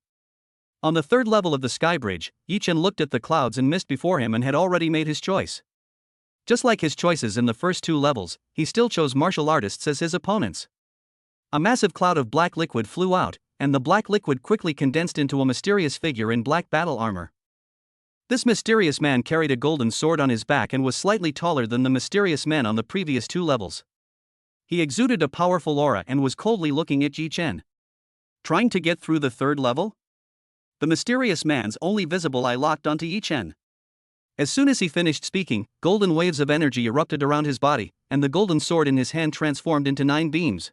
On the third level of the Sky Bridge, Yi Chen looked at the clouds and mist before him and had already made his choice. Just like his choices in the first 2 levels, he still chose martial artists as his opponents. A massive cloud of black liquid flew out, and the black liquid quickly condensed into a mysterious figure in black battle armor. This mysterious man carried a golden sword on his back and was slightly taller than the mysterious men on the previous 2 levels. He exuded a powerful aura and was coldly looking at Yi Chen. Trying to get through the 3rd level? The mysterious man's only visible eye locked onto Yi Chen. As soon as he finished speaking, golden waves of energy erupted around his body, and the golden sword in his hand transformed into 9 beams.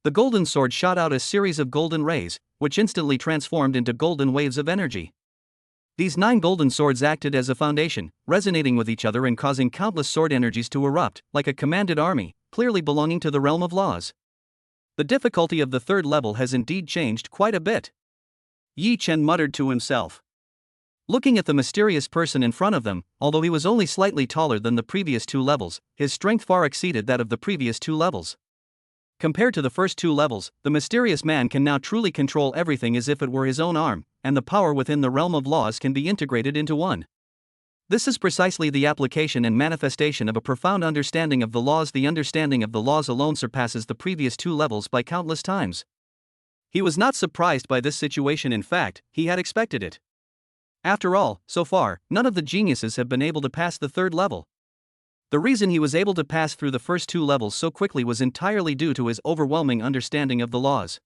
The golden sword shot out a series of golden rays, which instantly transformed into golden waves of energy. These 9 golden swords acted as a foundation, resonating with each other and causing countless sword energies to erupt, like a commanded army, clearly belonging to the realm of laws. The difficulty of the 3rd level has indeed changed quite a bit. Yi Chen muttered to himself. Looking at the mysterious person in front of them, although he was only slightly taller than the previous 2 levels, his strength far exceeded that of the previous 2 levels. Compared to the first 2 levels, the mysterious man can now truly control everything as if it were his own arm, and the power within the realm of laws can be integrated into one. This is precisely the application and manifestation of a profound understanding of the laws. The understanding of the laws alone surpasses the previous 2 levels by countless times. He was not surprised by this situation, in fact, he had expected it. After all, so far, none of the geniuses have been able to pass the 3rd level. The reason he was able to pass through the first 2 levels so quickly was entirely due to his overwhelming understanding of the laws.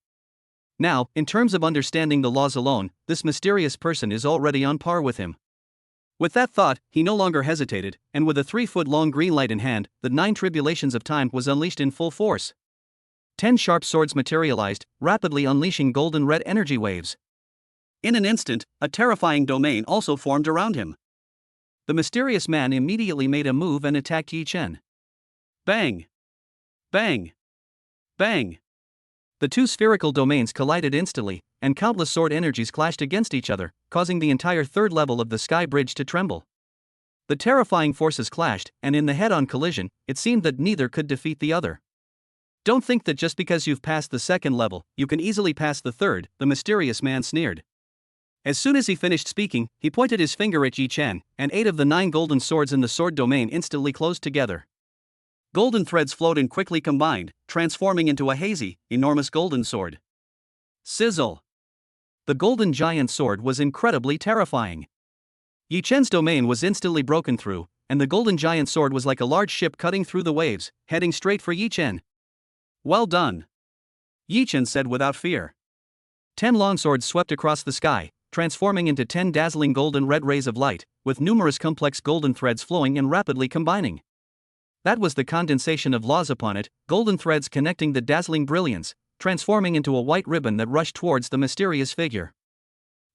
Now, in terms of understanding the laws alone, this mysterious person is already on par with him. With that thought, he no longer hesitated, and with a 3-foot-long green light in hand, the 9 tribulations of time was unleashed in full force. 10 sharp swords materialized, rapidly unleashing golden red energy waves. In an instant, a terrifying domain also formed around him. The mysterious man immediately made a move and attacked Yi Chen. Bang! Bang! Bang! The 2 spherical domains collided instantly, and countless sword energies clashed against each other, causing the entire 3rd level of the sky bridge to tremble. The terrifying forces clashed, and in the head-on collision, it seemed that neither could defeat the other. Don't think that just because you've passed the 2nd level, you can easily pass the 3rd, the mysterious man sneered. As soon as he finished speaking, he pointed his finger at Yi Chen, and 8 of the 9 golden swords in the sword domain instantly closed together. Golden threads flowed and quickly combined, transforming into a hazy, enormous golden sword. Sizzle! The golden giant sword was incredibly terrifying. Yi Chen's domain was instantly broken through, and the golden giant sword was like a large ship cutting through the waves, heading straight for Yi Chen. Well done! Yi Chen said without fear. 10 long swords swept across the sky, transforming into 10 dazzling golden red rays of light, with numerous complex golden threads flowing and rapidly combining. That was the condensation of laws upon it, golden threads connecting the dazzling brilliance, transforming into a white ribbon that rushed towards the mysterious figure.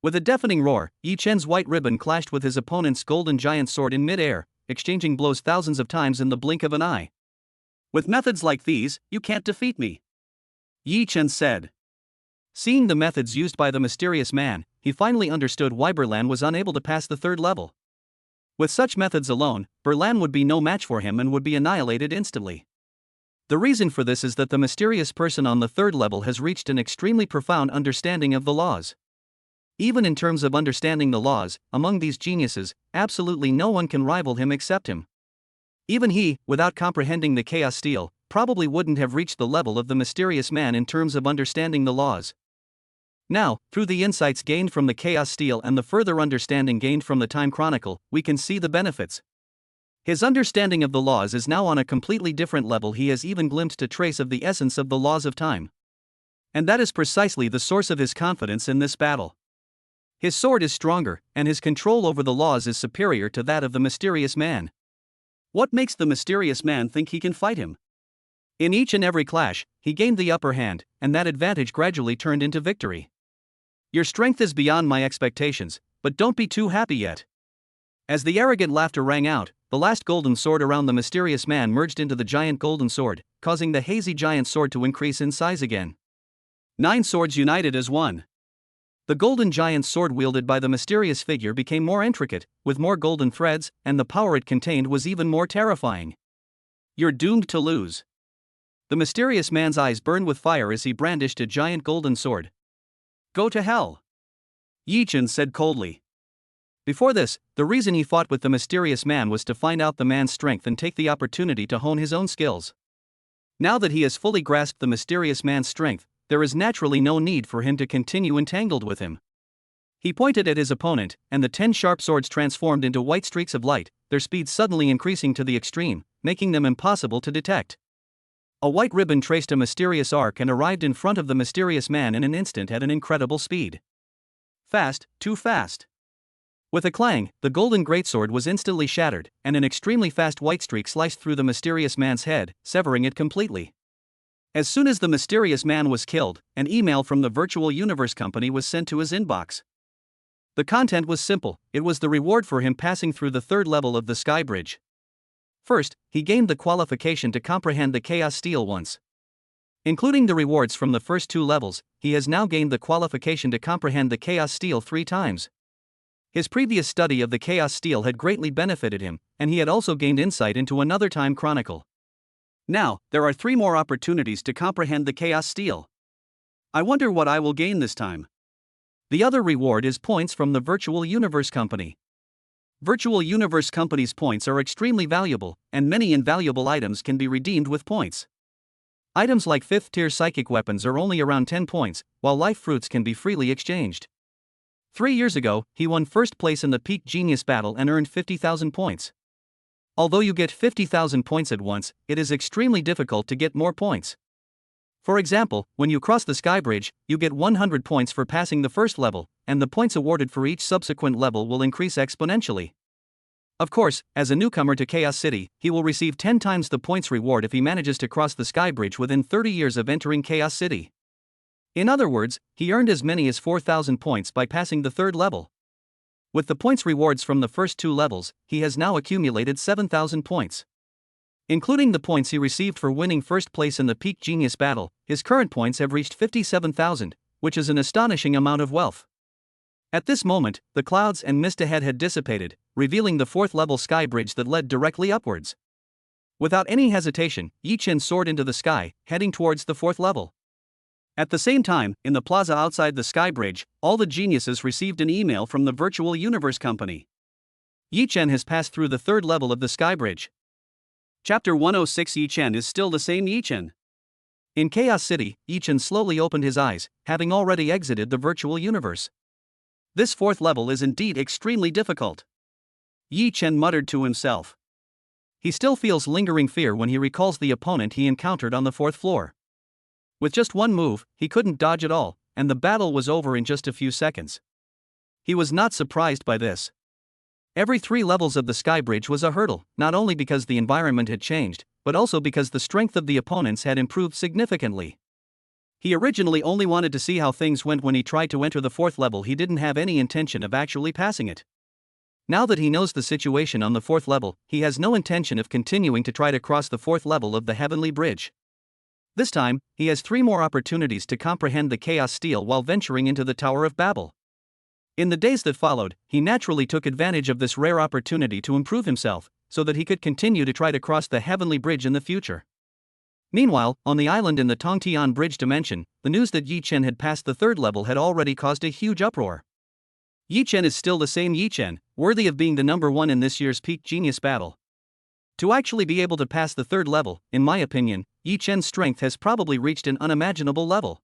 With a deafening roar, Yi Chen's white ribbon clashed with his opponent's golden giant sword in mid-air, exchanging blows thousands of times in the blink of an eye. With methods like these, you can't defeat me, Yi Chen said. Seeing the methods used by the mysterious man, he finally understood why Berlan was unable to pass the 3rd level. With such methods alone, Berlan would be no match for him and would be annihilated instantly. The reason for this is that the mysterious person on the 3rd level has reached an extremely profound understanding of the laws. Even in terms of understanding the laws, among these geniuses, absolutely no one can rival him except him. Even he, without comprehending the Chaos Steel, probably wouldn't have reached the level of the mysterious man in terms of understanding the laws. Now, through the insights gained from the Chaos Steel and the further understanding gained from the Time Chronicle, we can see the benefits. His understanding of the laws is now on a completely different level. He has even glimpsed a trace of the essence of the laws of time. And that is precisely the source of his confidence in this battle. His sword is stronger, and his control over the laws is superior to that of the mysterious man. What makes the mysterious man think he can fight him? In each and every clash, he gained the upper hand, and that advantage gradually turned into victory. Your strength is beyond my expectations, but don't be too happy yet. As the arrogant laughter rang out, the last golden sword around the mysterious man merged into the giant golden sword, causing the hazy giant sword to increase in size again. 9 swords united as one. The golden giant sword wielded by the mysterious figure became more intricate, with more golden threads, and the power it contained was even more terrifying. You're doomed to lose. The mysterious man's eyes burned with fire as he brandished a giant golden sword. Go to hell, Yi Chen said coldly. Before this, the reason he fought with the mysterious man was to find out the man's strength and take the opportunity to hone his own skills. Now that he has fully grasped the mysterious man's strength, there is naturally no need for him to continue entangled with him. He pointed at his opponent, and the 10 sharp swords transformed into white streaks of light, their speed suddenly increasing to the extreme, making them impossible to detect. A white ribbon traced a mysterious arc and arrived in front of the mysterious man in an instant at an incredible speed. Fast, too fast. With a clang, the golden greatsword was instantly shattered, and an extremely fast white streak sliced through the mysterious man's head, severing it completely. As soon as the mysterious man was killed, an email from the Virtual Universe Company was sent to his inbox. The content was simple: it was the reward for him passing through the third level of the Sky Bridge. First, he gained the qualification to comprehend the Chaos Steel once. Including the rewards from the first 2 levels, he has now gained the qualification to comprehend the Chaos Steel 3 times. His previous study of the Chaos Steel had greatly benefited him, and he had also gained insight into another time chronicle. Now, there are 3 more opportunities to comprehend the Chaos Steel. I wonder what I will gain this time. The other reward is points from the Virtual Universe Company. Virtual Universe Company's points are extremely valuable, and many invaluable items can be redeemed with points. Items like 5th tier psychic weapons are only around 10 points, while life fruits can be freely exchanged. 3 years ago, he won first place in the Peak Genius Battle and earned 50,000 points. Although you get 50,000 points at once, it is extremely difficult to get more points. For example, when you cross the Sky Bridge, you get 100 points for passing the first level, and the points awarded for each subsequent level will increase exponentially. Of course, as a newcomer to Chaos City, he will receive 10 times the points reward if he manages to cross the Sky Bridge within 30 years of entering Chaos City. In other words, he earned as many as 4,000 points by passing the third level. With the points rewards from the first 2 levels, he has now accumulated 7,000 points. Including the points he received for winning first place in the Peak Genius Battle, his current points have reached 57,000, which is an astonishing amount of wealth. At this moment, the clouds and mist ahead had dissipated, revealing the 4th level sky bridge that led directly upwards. Without any hesitation, Yi Chen soared into the sky, heading towards the 4th level. At the same time, in the plaza outside the Sky Bridge, all the geniuses received an email from the Virtual Universe Company. Yi Chen has passed through the 3rd level of the Sky Bridge. Chapter 106. Yi Chen is still the same Yi Chen. In Chaos City, Yi Chen slowly opened his eyes, having already exited the virtual universe. This 4th level is indeed extremely difficult. Yi Chen muttered to himself. He still feels lingering fear when he recalls the opponent he encountered on the 4th floor. With just one move, he couldn't dodge at all, and the battle was over in just a few seconds. He was not surprised by this. Every 3 levels of the Sky Bridge was a hurdle, not only because the environment had changed, but also because the strength of the opponents had improved significantly. He originally only wanted to see how things went when he tried to enter the 4th level. He didn't have any intention of actually passing it. Now that he knows the situation on the 4th level, he has no intention of continuing to try to cross the 4th level of the Heavenly Bridge. This time, he has 3 more opportunities to comprehend the Chaos Steel while venturing into the Tower of Babel. In the days that followed, he naturally took advantage of this rare opportunity to improve himself, so that he could continue to try to cross the Heavenly Bridge in the future. Meanwhile, on the island in the Tongtian Bridge dimension, the news that Yi Chen had passed the 3rd level had already caused a huge uproar. Yi Chen is still the same Yi Chen, worthy of being the number 1 in this year's Peak Genius Battle. To actually be able to pass the 3rd level, in my opinion, Yi Chen's strength has probably reached an unimaginable level.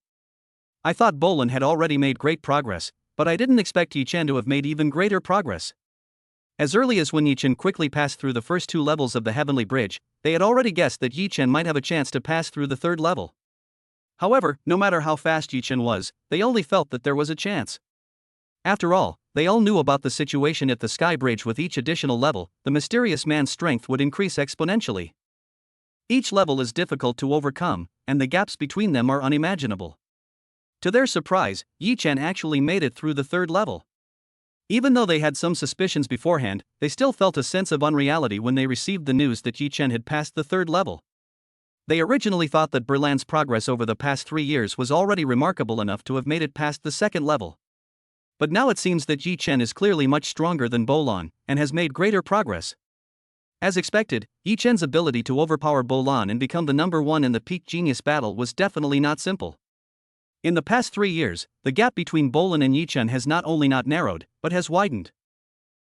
I thought Bolin had already made great progress, but I didn't expect Yi Chen to have made even greater progress. As early as when Yi Chen quickly passed through the first 2 levels of the Heavenly Bridge, they had already guessed that Yi Chen might have a chance to pass through the 3rd level. However, no matter how fast Yi Chen was, they only felt that there was a chance. After all, they all knew about the situation at the Sky Bridge. With each additional level, the mysterious man's strength would increase exponentially. Each level is difficult to overcome, and the gaps between them are unimaginable. To their surprise, Yi Chen actually made it through the 3rd level. Even though they had some suspicions beforehand, they still felt a sense of unreality when they received the news that Yi Chen had passed the 3rd level. They originally thought that Berlan's progress over the past 3 years was already remarkable enough to have made it past the 2nd level. But now it seems that Yi Chen is clearly much stronger than Bolan, and has made greater progress. As expected, Yi Chen's ability to overpower Bolan and become the number 1 in the Peak Genius Battle was definitely not simple. In the past 3 years, the gap between Bolan and Yi Chen has not only not narrowed, but has widened.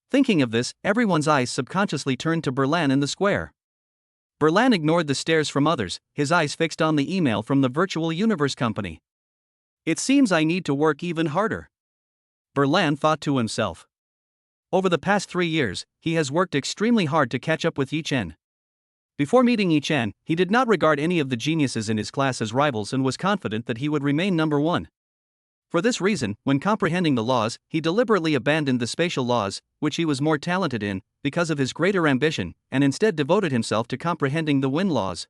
Thinking of this, everyone's eyes subconsciously turned to Berlan in the square. Berlan ignored the stares from others, his eyes fixed on the email from the Virtual Universe Company. It seems I need to work even harder. Verlan thought to himself. Over the past 3 years, he has worked extremely hard to catch up with Yi Chen. Before meeting Yi Chen, he did not regard any of the geniuses in his class as rivals and was confident that he would remain number one. For this reason, when comprehending the laws, he deliberately abandoned the spatial laws, which he was more talented in, because of his greater ambition, and instead devoted himself to comprehending the wind laws.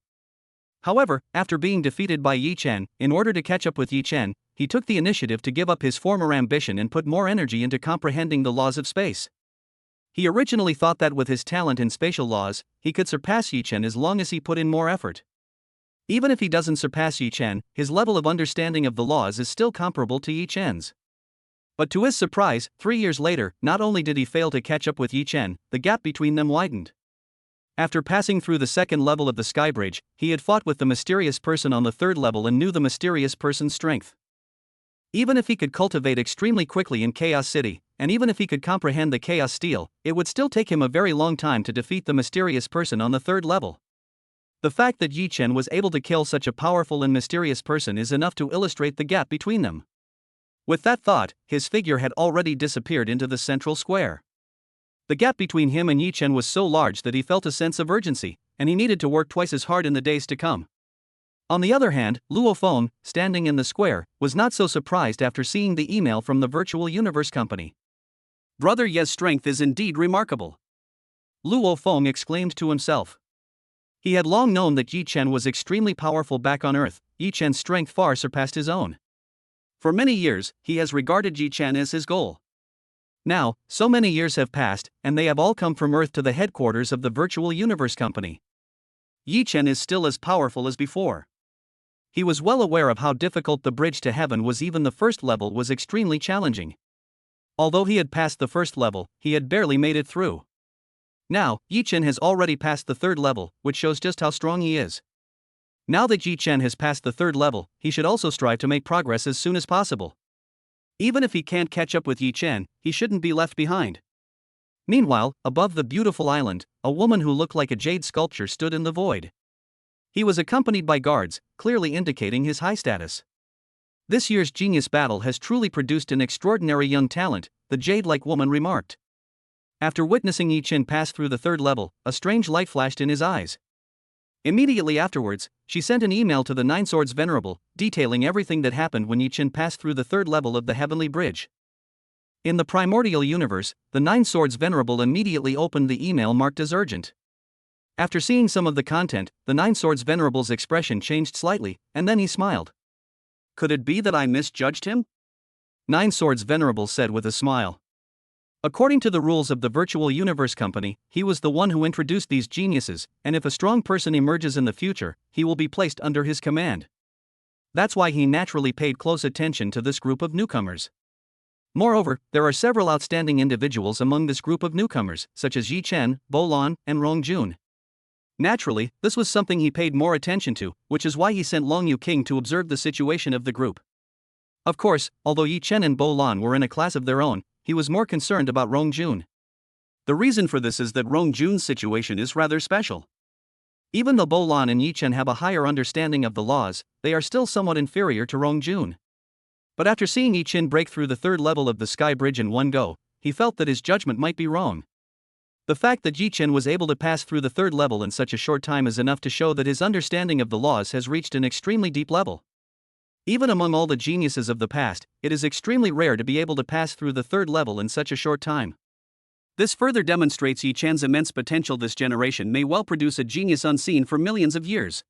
However, after being defeated by Yi Chen, in order to catch up with Yi Chen, he took the initiative to give up his former ambition and put more energy into comprehending the laws of space. He originally thought that with his talent in spatial laws, he could surpass Yi Chen as long as he put in more effort. Even if he doesn't surpass Yi Chen, his level of understanding of the laws is still comparable to Yi Chen's. But to his surprise, 3 years later, not only did he fail to catch up with Yi Chen, the gap between them widened. After passing through the second level of the Sky Bridge, he had fought with the mysterious person on the third level and knew the mysterious person's strength. Even if he could cultivate extremely quickly in Chaos City, and even if he could comprehend the Chaos Steel, it would still take him a very long time to defeat the mysterious person on the third level. The fact that Yi Chen was able to kill such a powerful and mysterious person is enough to illustrate the gap between them. With that thought, his figure had already disappeared into the central square. The gap between him and Yi Chen was so large that he felt a sense of urgency, and he needed to work twice as hard in the days to come. On the other hand, Luo Feng, standing in the square, was not so surprised after seeing the email from the Virtual Universe Company. Brother Ye's strength is indeed remarkable, Luo Feng exclaimed to himself. He had long known that Yi Chen was extremely powerful back on Earth. Yi Chen's strength far surpassed his own. For many years, he has regarded Yi Chen as his goal. Now, so many years have passed, and they have all come from Earth to the headquarters of the Virtual Universe Company. Yi Chen is still as powerful as before. He was well aware of how difficult the bridge to heaven was. Even the first level was extremely challenging. Although he had passed the first level, he had barely made it through. Now, Yi Chen has already passed the third level, which shows just how strong he is. Now that Yi Chen has passed the third level, he should also strive to make progress as soon as possible. Even if he can't catch up with Yi Chen, he shouldn't be left behind. Meanwhile, above the beautiful island, a woman who looked like a jade sculpture stood in the void. He was accompanied by guards, clearly indicating his high status. This year's Genius Battle has truly produced an extraordinary young talent, the jade-like woman remarked. After witnessing Yi Chen pass through the third level, a strange light flashed in his eyes. Immediately afterwards, she sent an email to the Nine Swords Venerable, detailing everything that happened when Yi Chen passed through the third level of the Heavenly Bridge. In the primordial universe, the Nine Swords Venerable immediately opened the email marked as urgent. After seeing some of the content, the Nine Swords Venerable's expression changed slightly, and then he smiled. Could it be that I misjudged him? Nine Swords Venerable said with a smile. According to the rules of the Virtual Universe Company, he was the one who introduced these geniuses, and if a strong person emerges in the future, he will be placed under his command. That's why he naturally paid close attention to this group of newcomers. Moreover, there are several outstanding individuals among this group of newcomers, such as Yi Chen, Bo Lan, and Rong Jun. Naturally, this was something he paid more attention to, which is why he sent Long Yu King to observe the situation of the group. Of course, although Yi Chen and Bo Lan were in a class of their own, he was more concerned about Rong Jun. The reason for this is that Rong Jun's situation is rather special. Even though Bo Lan and Yi Chen have a higher understanding of the laws, they are still somewhat inferior to Rong Jun. But after seeing Yi Chen break through the third level of the Sky Bridge in one go, he felt that his judgment might be wrong. The fact that Yi Chen was able to pass through the third level in such a short time is enough to show that his understanding of the laws has reached an extremely deep level. Even among all the geniuses of the past, it is extremely rare to be able to pass through the third level in such a short time. This further demonstrates Yi Chen's immense potential. This generation may well produce a genius unseen for millions of years.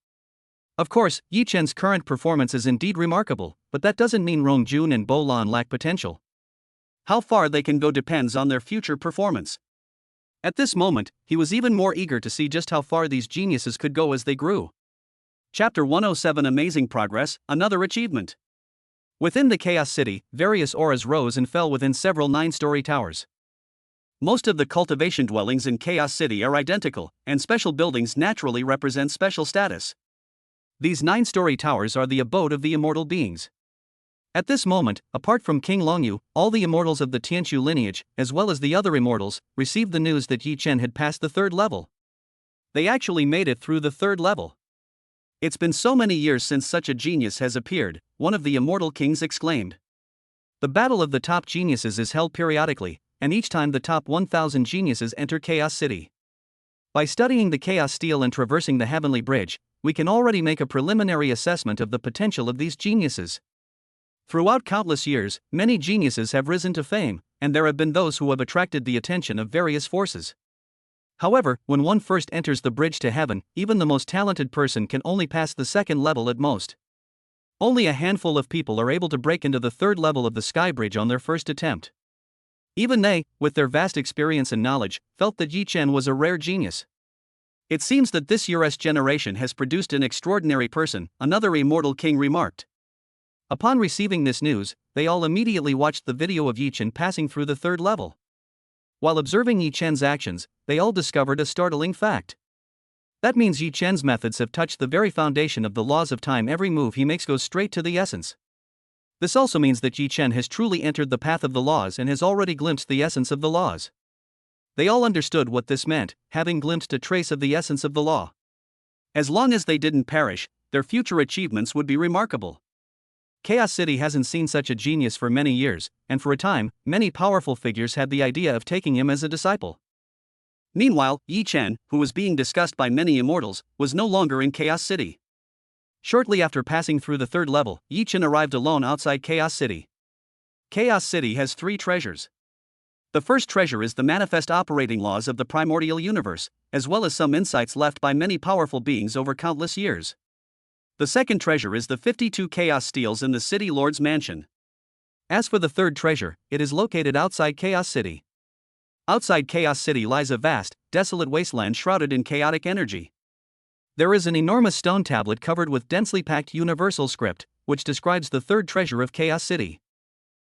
Of course, Yi Chen's current performance is indeed remarkable, but that doesn't mean Rong Jun and Bo Lan lack potential. How far they can go depends on their future performance. At this moment, he was even more eager to see just how far these geniuses could go as they grew. Chapter 107 Amazing Progress, Another Achievement. Within the Chaos City, various auras rose and fell within several 9-story towers. Most of the cultivation dwellings in Chaos City are identical, and special buildings naturally represent special status. These 9-story towers are the abode of the immortal beings. At this moment, apart from King Longyu, all the immortals of the Tianqiu lineage, as well as the other immortals, received the news that Yi Chen had passed the third level. They actually made it through the third level. It's been so many years since such a genius has appeared, one of the immortal kings exclaimed. The Battle of the Top Geniuses is held periodically, and each time the top 1,000 geniuses enter Chaos City. By studying the Chaos Steel and traversing the Heavenly Bridge, we can already make a preliminary assessment of the potential of these geniuses. Throughout countless years, many geniuses have risen to fame, and there have been those who have attracted the attention of various forces. However, when one first enters the bridge to heaven, even the most talented person can only pass the second level at most. Only a handful of people are able to break into the third level of the Sky Bridge on their first attempt. Even they, with their vast experience and knowledge, felt that Yi Chen was a rare genius. It seems that this year's generation has produced an extraordinary person, another immortal king remarked. Upon receiving this news, they all immediately watched the video of Yi Chen passing through the third level. While observing Yi Chen's actions, they all discovered a startling fact. That means Yi Chen's methods have touched the very foundation of the laws of time. Every move he makes goes straight to the essence. This also means that Yi Chen has truly entered the path of the laws and has already glimpsed the essence of the laws. They all understood what this meant, having glimpsed a trace of the essence of the law. As long as they didn't perish, their future achievements would be remarkable. Chaos City hasn't seen such a genius for many years, and for a time, many powerful figures had the idea of taking him as a disciple. Meanwhile, Yi Chen, who was being discussed by many immortals, was no longer in Chaos City. Shortly after passing through the third level, Yi Chen arrived alone outside Chaos City. Chaos City has 3 treasures. The first treasure is the manifest operating laws of the primordial universe, as well as some insights left by many powerful beings over countless years. The second treasure is the 52 Chaos Steels in the City Lord's mansion. As for the third treasure, it is located outside Chaos City. Outside Chaos City lies a vast, desolate wasteland shrouded in chaotic energy. There is an enormous stone tablet covered with densely packed universal script, which describes the third treasure of Chaos City.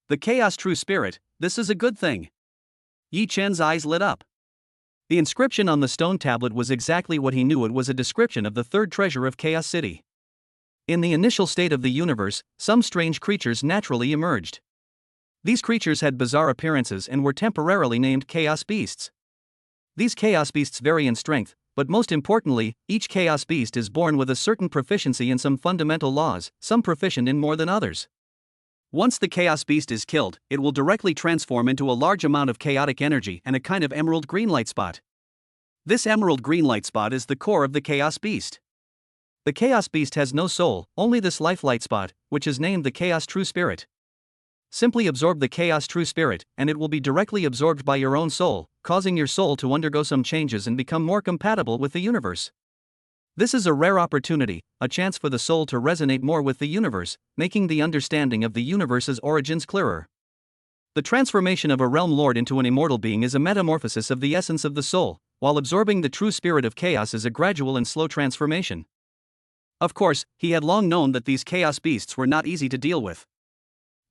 The Chaos True Spirit, this is a good thing. Yi Chen's eyes lit up. The inscription on the stone tablet was exactly what he knew. It was a description of the third treasure of Chaos City. In the initial state of the universe, some strange creatures naturally emerged. These creatures had bizarre appearances and were temporarily named Chaos Beasts. These Chaos Beasts vary in strength, but most importantly, each Chaos Beast is born with a certain proficiency in some fundamental laws, some proficient in more than others. Once the Chaos Beast is killed, it will directly transform into a large amount of chaotic energy and a kind of emerald green light spot. This emerald green light spot is the core of the Chaos Beast. The Chaos Beast has no soul, only this life light spot, which is named the Chaos True Spirit. Simply absorb the Chaos True Spirit, and it will be directly absorbed by your own soul, causing your soul to undergo some changes and become more compatible with the universe. This is a rare opportunity, a chance for the soul to resonate more with the universe, making the understanding of the universe's origins clearer. The transformation of a realm lord into an immortal being is a metamorphosis of the essence of the soul, while absorbing the true spirit of chaos is a gradual and slow transformation. Of course, he had long known that these Chaos Beasts were not easy to deal with.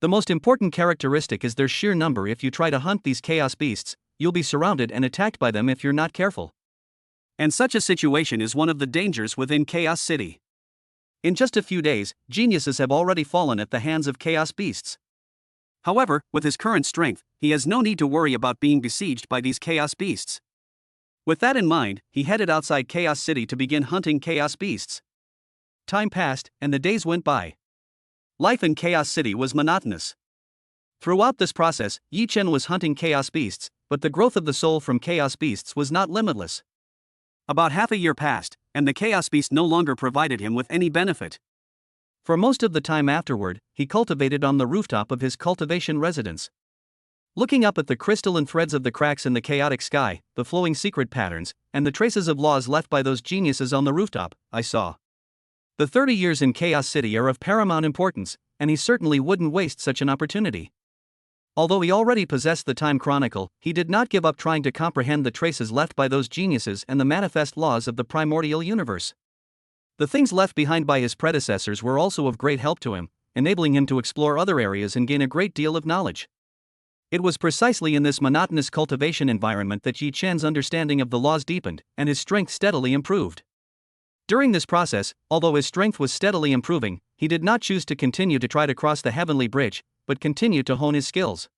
The most important characteristic is their sheer number. If you try to hunt these Chaos Beasts, you'll be surrounded and attacked by them if you're not careful. And such a situation is one of the dangers within Chaos City. In just a few days, geniuses have already fallen at the hands of Chaos Beasts. However, with his current strength, he has no need to worry about being besieged by these Chaos Beasts. With that in mind, he headed outside Chaos City to begin hunting Chaos Beasts. Time passed, and the days went by. Life in Chaos City was monotonous. Throughout this process, Yi Chen was hunting Chaos Beasts, but the growth of the soul from Chaos Beasts was not limitless. About half a year passed, and the Chaos Beast no longer provided him with any benefit. For most of the time afterward, he cultivated on the rooftop of his cultivation residence. Looking up at the crystalline threads of the cracks in the chaotic sky, the flowing secret patterns, and the traces of laws left by those geniuses on the rooftop, I saw. The 30 years in Chaos City are of paramount importance, and he certainly wouldn't waste such an opportunity. Although he already possessed the Time Chronicle, he did not give up trying to comprehend the traces left by those geniuses and the manifest laws of the primordial universe. The things left behind by his predecessors were also of great help to him, enabling him to explore other areas and gain a great deal of knowledge. It was precisely in this monotonous cultivation environment that Yi Chen's understanding of the laws deepened, and his strength steadily improved. During this process, although his strength was steadily improving, he did not choose to continue to try to cross the Heavenly Bridge, but continued to hone his skills.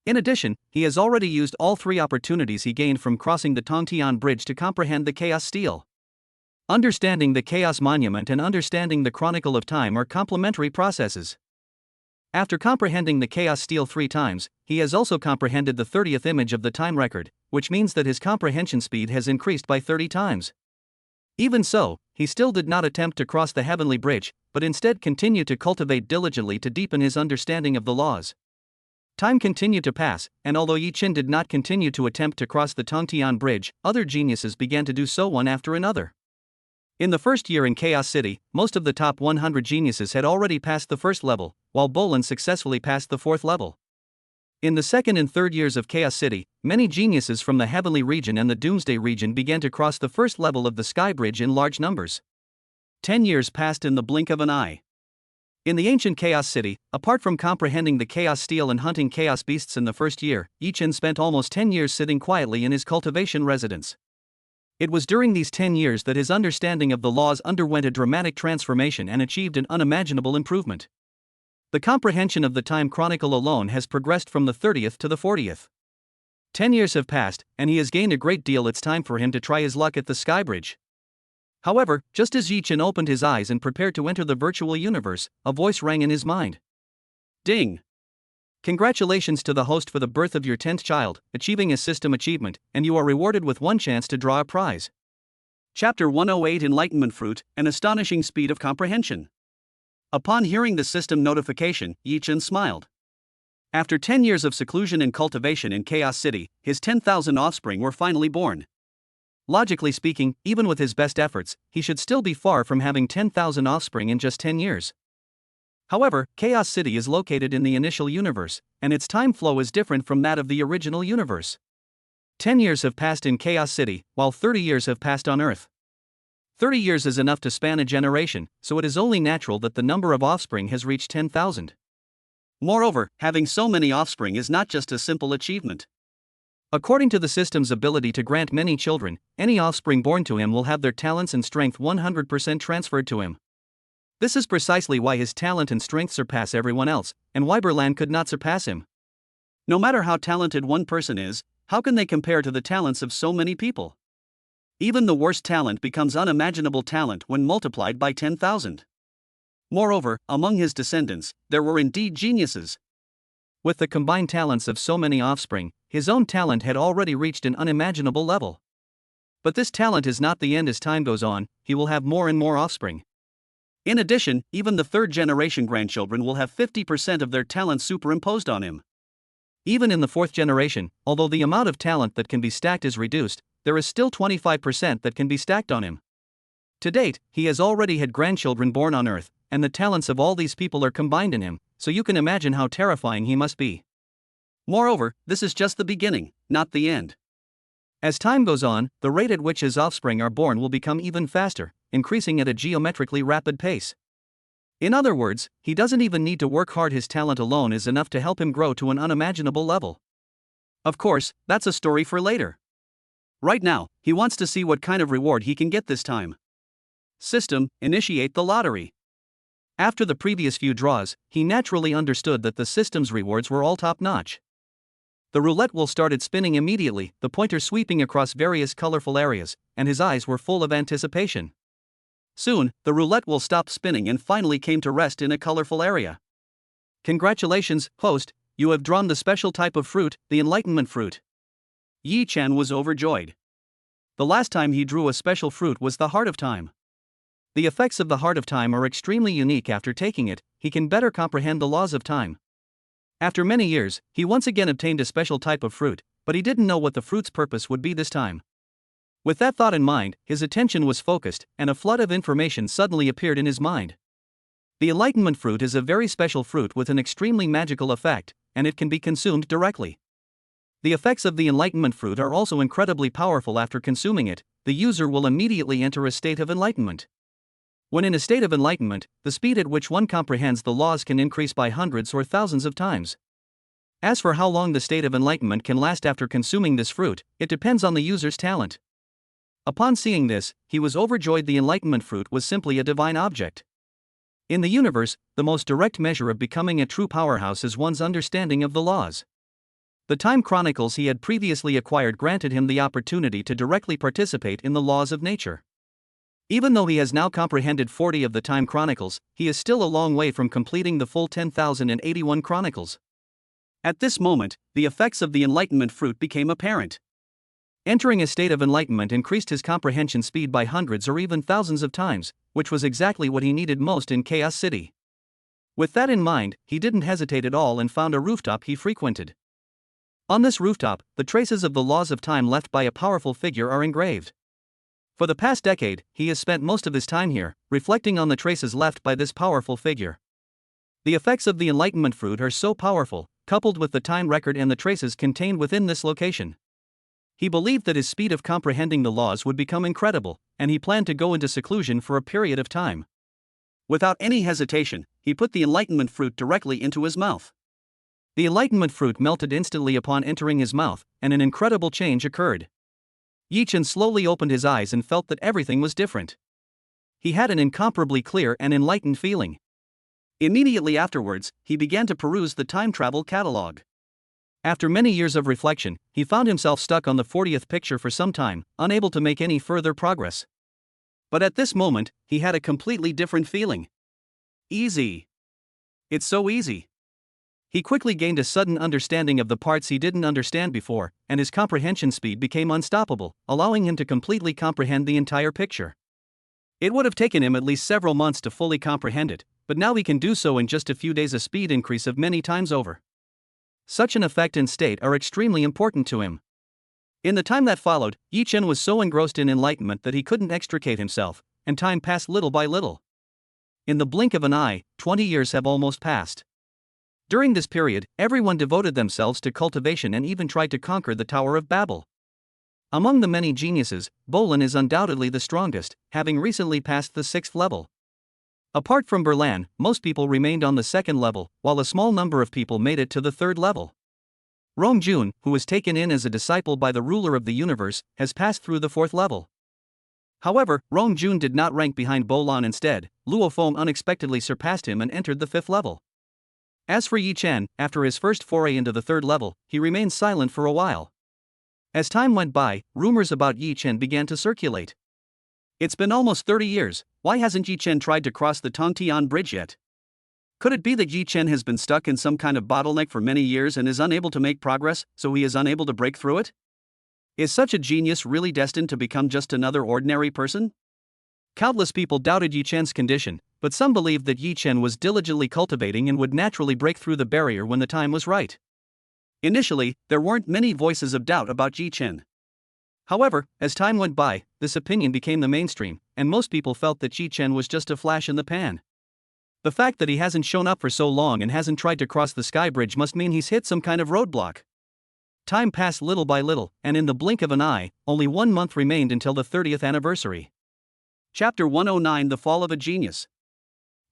In addition, he has already used all 3 opportunities he gained from crossing the Tongtian Bridge to comprehend the Chaos Steel. Understanding the Chaos Monument and understanding the Chronicle of Time are complementary processes. After comprehending the chaos stele 3 times, he has also comprehended the 30th image of the time record, which means that his comprehension speed has increased by 30 times. Even so, he still did not attempt to cross the heavenly bridge, but instead continued to cultivate diligently to deepen his understanding of the laws. Time continued to pass, and although Yi Chen did not continue to attempt to cross the Tongtian Bridge, other geniuses began to do so one after another. In the first year in Chaos City, most of the top 100 geniuses had already passed the first level, while Bolin successfully passed the fourth level. In the second and third years of Chaos City, many geniuses from the Heavenly region and the Doomsday region began to cross the first level of the Sky Bridge in large numbers. 10 years passed in the blink of an eye. In the ancient Chaos City, apart from comprehending the Chaos Stele and hunting Chaos Beasts in the first year, Yi Chen spent almost 10 years sitting quietly in his cultivation residence. It was during these 10 years that his understanding of the laws underwent a dramatic transformation and achieved an unimaginable improvement. The comprehension of the Time Chronicle alone has progressed from the 30th to the 40th. 10 years have passed, and he has gained a great deal. It's time for him to try his luck at the Sky Bridge. However, just as Yi Chen opened his eyes and prepared to enter the virtual universe, a voice rang in his mind. Ding! Congratulations to the host for the birth of your 10th child, achieving a system achievement, and you are rewarded with one chance to draw a prize. Chapter 108 Enlightenment Fruit, an astonishing speed of comprehension. Upon hearing the system notification, Yi Chen smiled. After 10 years of seclusion and cultivation in Chaos City, his 10,000 offspring were finally born. Logically speaking, even with his best efforts, he should still be far from having 10,000 offspring in just 10 years. However, Chaos City is located in the initial universe, and its time flow is different from that of the original universe. 10 years have passed in Chaos City, while 30 years have passed on Earth. 30 years is enough to span a generation, so it is only natural that the number of offspring has reached 10,000. Moreover, having so many offspring is not just a simple achievement. According to the system's ability to grant many children, any offspring born to him will have their talents and strength 100% transferred to him. This is precisely why his talent and strength surpass everyone else, and Weiberland could not surpass him. No matter how talented one person is, how can they compare to the talents of so many people? Even the worst talent becomes unimaginable talent when multiplied by 10,000. Moreover, among his descendants, there were indeed geniuses. With the combined talents of so many offspring, his own talent had already reached an unimaginable level. But this talent is not the end. As time goes on, he will have more and more offspring. In addition, even the third-generation grandchildren will have 50% of their talent superimposed on him. Even in the fourth generation, although the amount of talent that can be stacked is reduced, there is still 25% that can be stacked on him. To date, he has already had grandchildren born on Earth, and the talents of all these people are combined in him, so you can imagine how terrifying he must be. Moreover, this is just the beginning, not the end. As time goes on, the rate at which his offspring are born will become even faster, increasing at a geometrically rapid pace. In other words, he doesn't even need to work hard. His talent alone is enough to help him grow to an unimaginable level. Of course, that's a story for later. Right now, he wants to see what kind of reward he can get this time. System, initiate the lottery. After the previous few draws, he naturally understood that the system's rewards were all top-notch. The roulette wheel started spinning immediately, the pointer sweeping across various colorful areas, and his eyes were full of anticipation. Soon, the roulette wheel stopped spinning and finally came to rest in a colorful area. Congratulations, host, you have drawn the special type of fruit, the Enlightenment Fruit. Yi Chen was overjoyed. The last time he drew a special fruit was the Heart of Time. The effects of the Heart of Time are extremely unique. After taking it, he can better comprehend the laws of time. After many years, he once again obtained a special type of fruit, but he didn't know what the fruit's purpose would be this time. With that thought in mind, his attention was focused, and a flood of information suddenly appeared in his mind. The Enlightenment Fruit is a very special fruit with an extremely magical effect, and it can be consumed directly. The effects of the Enlightenment Fruit are also incredibly powerful. After consuming it, the user will immediately enter a state of enlightenment. When in a state of enlightenment, the speed at which one comprehends the laws can increase by hundreds or thousands of times. As for how long the state of enlightenment can last after consuming this fruit, it depends on the user's talent. Upon seeing this, he was overjoyed. The Enlightenment Fruit was simply a divine object. In the universe, the most direct measure of becoming a true powerhouse is one's understanding of the laws. The time chronicles he had previously acquired granted him the opportunity to directly participate in the laws of nature. Even though he has now comprehended 40 of the Time Chronicles, he is still a long way from completing the full 10,081 Chronicles. At this moment, the effects of the Enlightenment fruit became apparent. Entering a state of enlightenment increased his comprehension speed by hundreds or even thousands of times, which was exactly what he needed most in Chaos City. With that in mind, he didn't hesitate at all and found a rooftop he frequented. On this rooftop, the traces of the laws of time left by a powerful figure are engraved. For the past decade, he has spent most of his time here, reflecting on the traces left by this powerful figure. The effects of the Enlightenment fruit are so powerful, coupled with the time record and the traces contained within this location. He believed that his speed of comprehending the laws would become incredible, and he planned to go into seclusion for a period of time. Without any hesitation, he put the Enlightenment fruit directly into his mouth. The Enlightenment fruit melted instantly upon entering his mouth, and an incredible change occurred. Yi Chen slowly opened his eyes and felt that everything was different. He had an incomparably clear and enlightened feeling. Immediately afterwards, he began to peruse the time travel catalog. After many years of reflection, he found himself stuck on the 40th picture for some time, unable to make any further progress. But at this moment, he had a completely different feeling. Easy. It's so easy. He quickly gained a sudden understanding of the parts he didn't understand before, and his comprehension speed became unstoppable, allowing him to completely comprehend the entire picture. It would have taken him at least several months to fully comprehend it, but now he can do so in just a few days, a speed increase of many times over. Such an effect and state are extremely important to him. In the time that followed, Yi Chen was so engrossed in enlightenment that he couldn't extricate himself, and time passed little by little. In the blink of an eye, 20 years have almost passed. During this period, everyone devoted themselves to cultivation and even tried to conquer the Tower of Babel. Among the many geniuses, Bolin is undoubtedly the strongest, having recently passed the 6th level. Apart from Berlan, most people remained on the 2nd level, while a small number of people made it to the 3rd level. Rong Jun, who was taken in as a disciple by the ruler of the universe, has passed through the 4th level. However, Rong Jun did not rank behind Bolin. Instead, Luo Feng unexpectedly surpassed him and entered the 5th level. As for Yi Chen, after his first foray into the 3rd level, he remained silent for a while. As time went by, rumors about Yi Chen began to circulate. It's been almost 30 years, why hasn't Yi Chen tried to cross the Tongtian Bridge yet? Could it be that Yi Chen has been stuck in some kind of bottleneck for many years and is unable to make progress, so he is unable to break through it? Is such a genius really destined to become just another ordinary person? Countless people doubted Yi Chen's condition, but some believed that Yi Chen was diligently cultivating and would naturally break through the barrier when the time was right. Initially, there weren't many voices of doubt about Yi Chen. However, as time went by, this opinion became the mainstream, and most people felt that Yi Chen was just a flash in the pan. The fact that he hasn't shown up for so long and hasn't tried to cross the sky bridge must mean he's hit some kind of roadblock. Time passed little by little, and in the blink of an eye, only 1 month remained until the 30th anniversary. Chapter 109: The Fall of a Genius.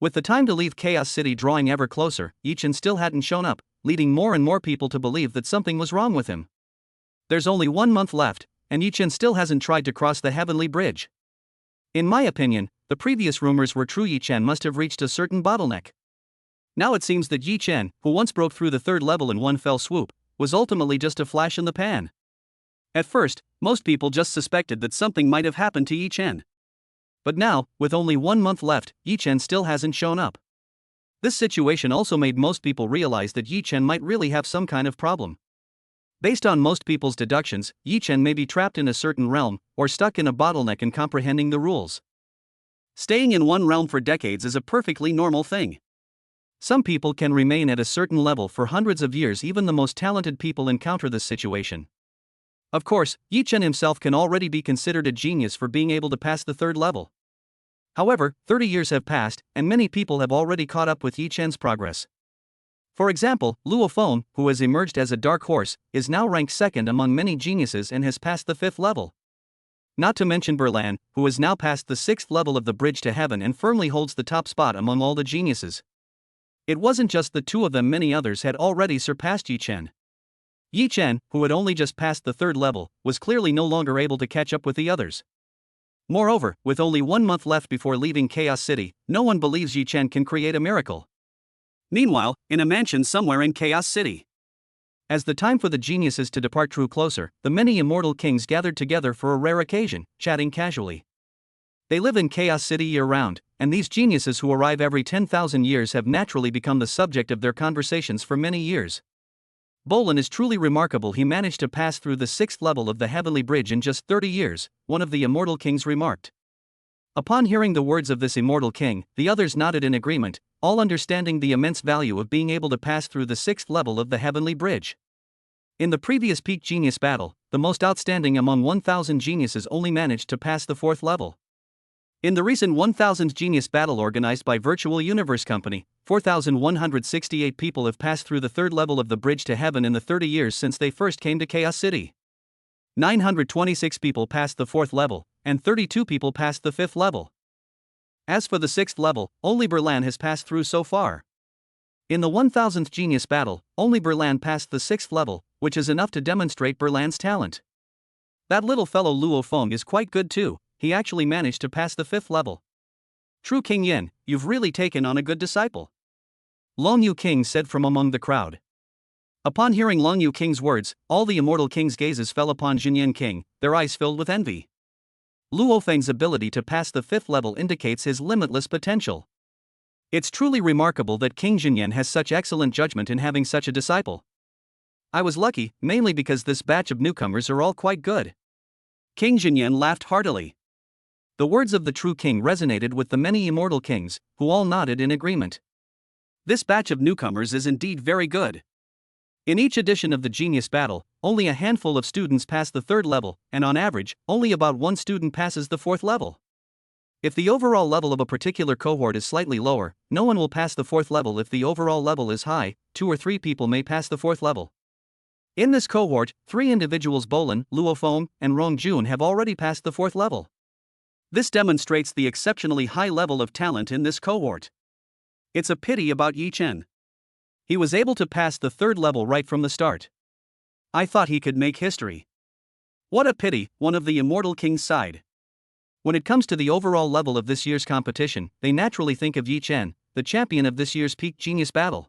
With the time to leave Chaos City drawing ever closer, Yi Chen still hadn't shown up, leading more and more people to believe that something was wrong with him. There's only 1 month left, and Yi Chen still hasn't tried to cross the heavenly bridge. In my opinion, the previous rumors were true. Yi Chen must have reached a certain bottleneck. Now it seems that Yi Chen, who once broke through the 3rd level in one fell swoop, was ultimately just a flash in the pan. At first, most people just suspected that something might have happened to Yi Chen. But now, with only 1 month left, Yi Chen still hasn't shown up. This situation also made most people realize that Yi Chen might really have some kind of problem. Based on most people's deductions, Yi Chen may be trapped in a certain realm, or stuck in a bottleneck in comprehending the rules. Staying in one realm for decades is a perfectly normal thing. Some people can remain at a certain level for hundreds of years. Even the most talented people encounter this situation. Of course, Yi Chen himself can already be considered a genius for being able to pass the 3rd level. However, 30 years have passed, and many people have already caught up with Yi Chen's progress. For example, Luo Feng, who has emerged as a dark horse, is now ranked 2nd among many geniuses and has passed the 5th level. Not to mention Berlan, who has now passed the 6th level of the bridge to heaven and firmly holds the top spot among all the geniuses. It wasn't just the two of them, many others had already surpassed Yi Chen. Yi Chen, who had only just passed the 3rd level, was clearly no longer able to catch up with the others. Moreover, with only 1 month left before leaving Chaos City, no one believes Yi Chen can create a miracle. Meanwhile, in a mansion somewhere in Chaos City. As the time for the geniuses to depart drew closer, the many immortal kings gathered together for a rare occasion, chatting casually. They live in Chaos City year-round, and these geniuses who arrive every 10,000 years have naturally become the subject of their conversations for many years. Bolin is truly remarkable. He managed to pass through the 6th level of the Heavenly Bridge in just 30 years, one of the immortal kings remarked. Upon hearing the words of this immortal king, the others nodded in agreement, all understanding the immense value of being able to pass through the 6th level of the Heavenly Bridge. In the previous Peak Genius battle, the most outstanding among 1,000 geniuses only managed to pass the 4th level. In the recent 1000 Genius battle organized by Virtual Universe Company, 4,168 people have passed through the 3rd level of the Bridge to Heaven in the 30 years since they first came to Chaos City. 926 people passed the 4th level, and 32 people passed the 5th level. As for the 6th level, only Berlan has passed through so far. In the 1000th Genius battle, only Berlan passed the 6th level, which is enough to demonstrate Berlan's talent. That little fellow Luo Feng is quite good too. He actually managed to pass the 5th level. True King Yin, you've really taken on a good disciple. Long Yu King said from among the crowd. Upon hearing Long Yu King's words, all the immortal king's gazes fell upon Jinyan King, their eyes filled with envy. Luo Feng's ability to pass the 5th level indicates his limitless potential. It's truly remarkable that King Jinyan has such excellent judgment in having such a disciple. I was lucky, mainly because this batch of newcomers are all quite good. King Jinyan laughed heartily. The words of the true king resonated with the many immortal kings, who all nodded in agreement. This batch of newcomers is indeed very good. In each edition of the Genius Battle, only a handful of students pass the 3rd level, and on average, only about one student passes the 4th level. If the overall level of a particular cohort is slightly lower, no one will pass the 4th level. If the overall level is high, 2 or 3 people may pass the 4th level. In this cohort, 3 individuals, Bolin, Luo Feng, and Rong Jun, have already passed the 4th level. This demonstrates the exceptionally high level of talent in this cohort. It's a pity about Yi Chen. He was able to pass the 3rd level right from the start. I thought he could make history. What a pity, one of the immortal kings sighed. When it comes to the overall level of this year's competition, they naturally think of Yi Chen, the champion of this year's Peak Genius battle.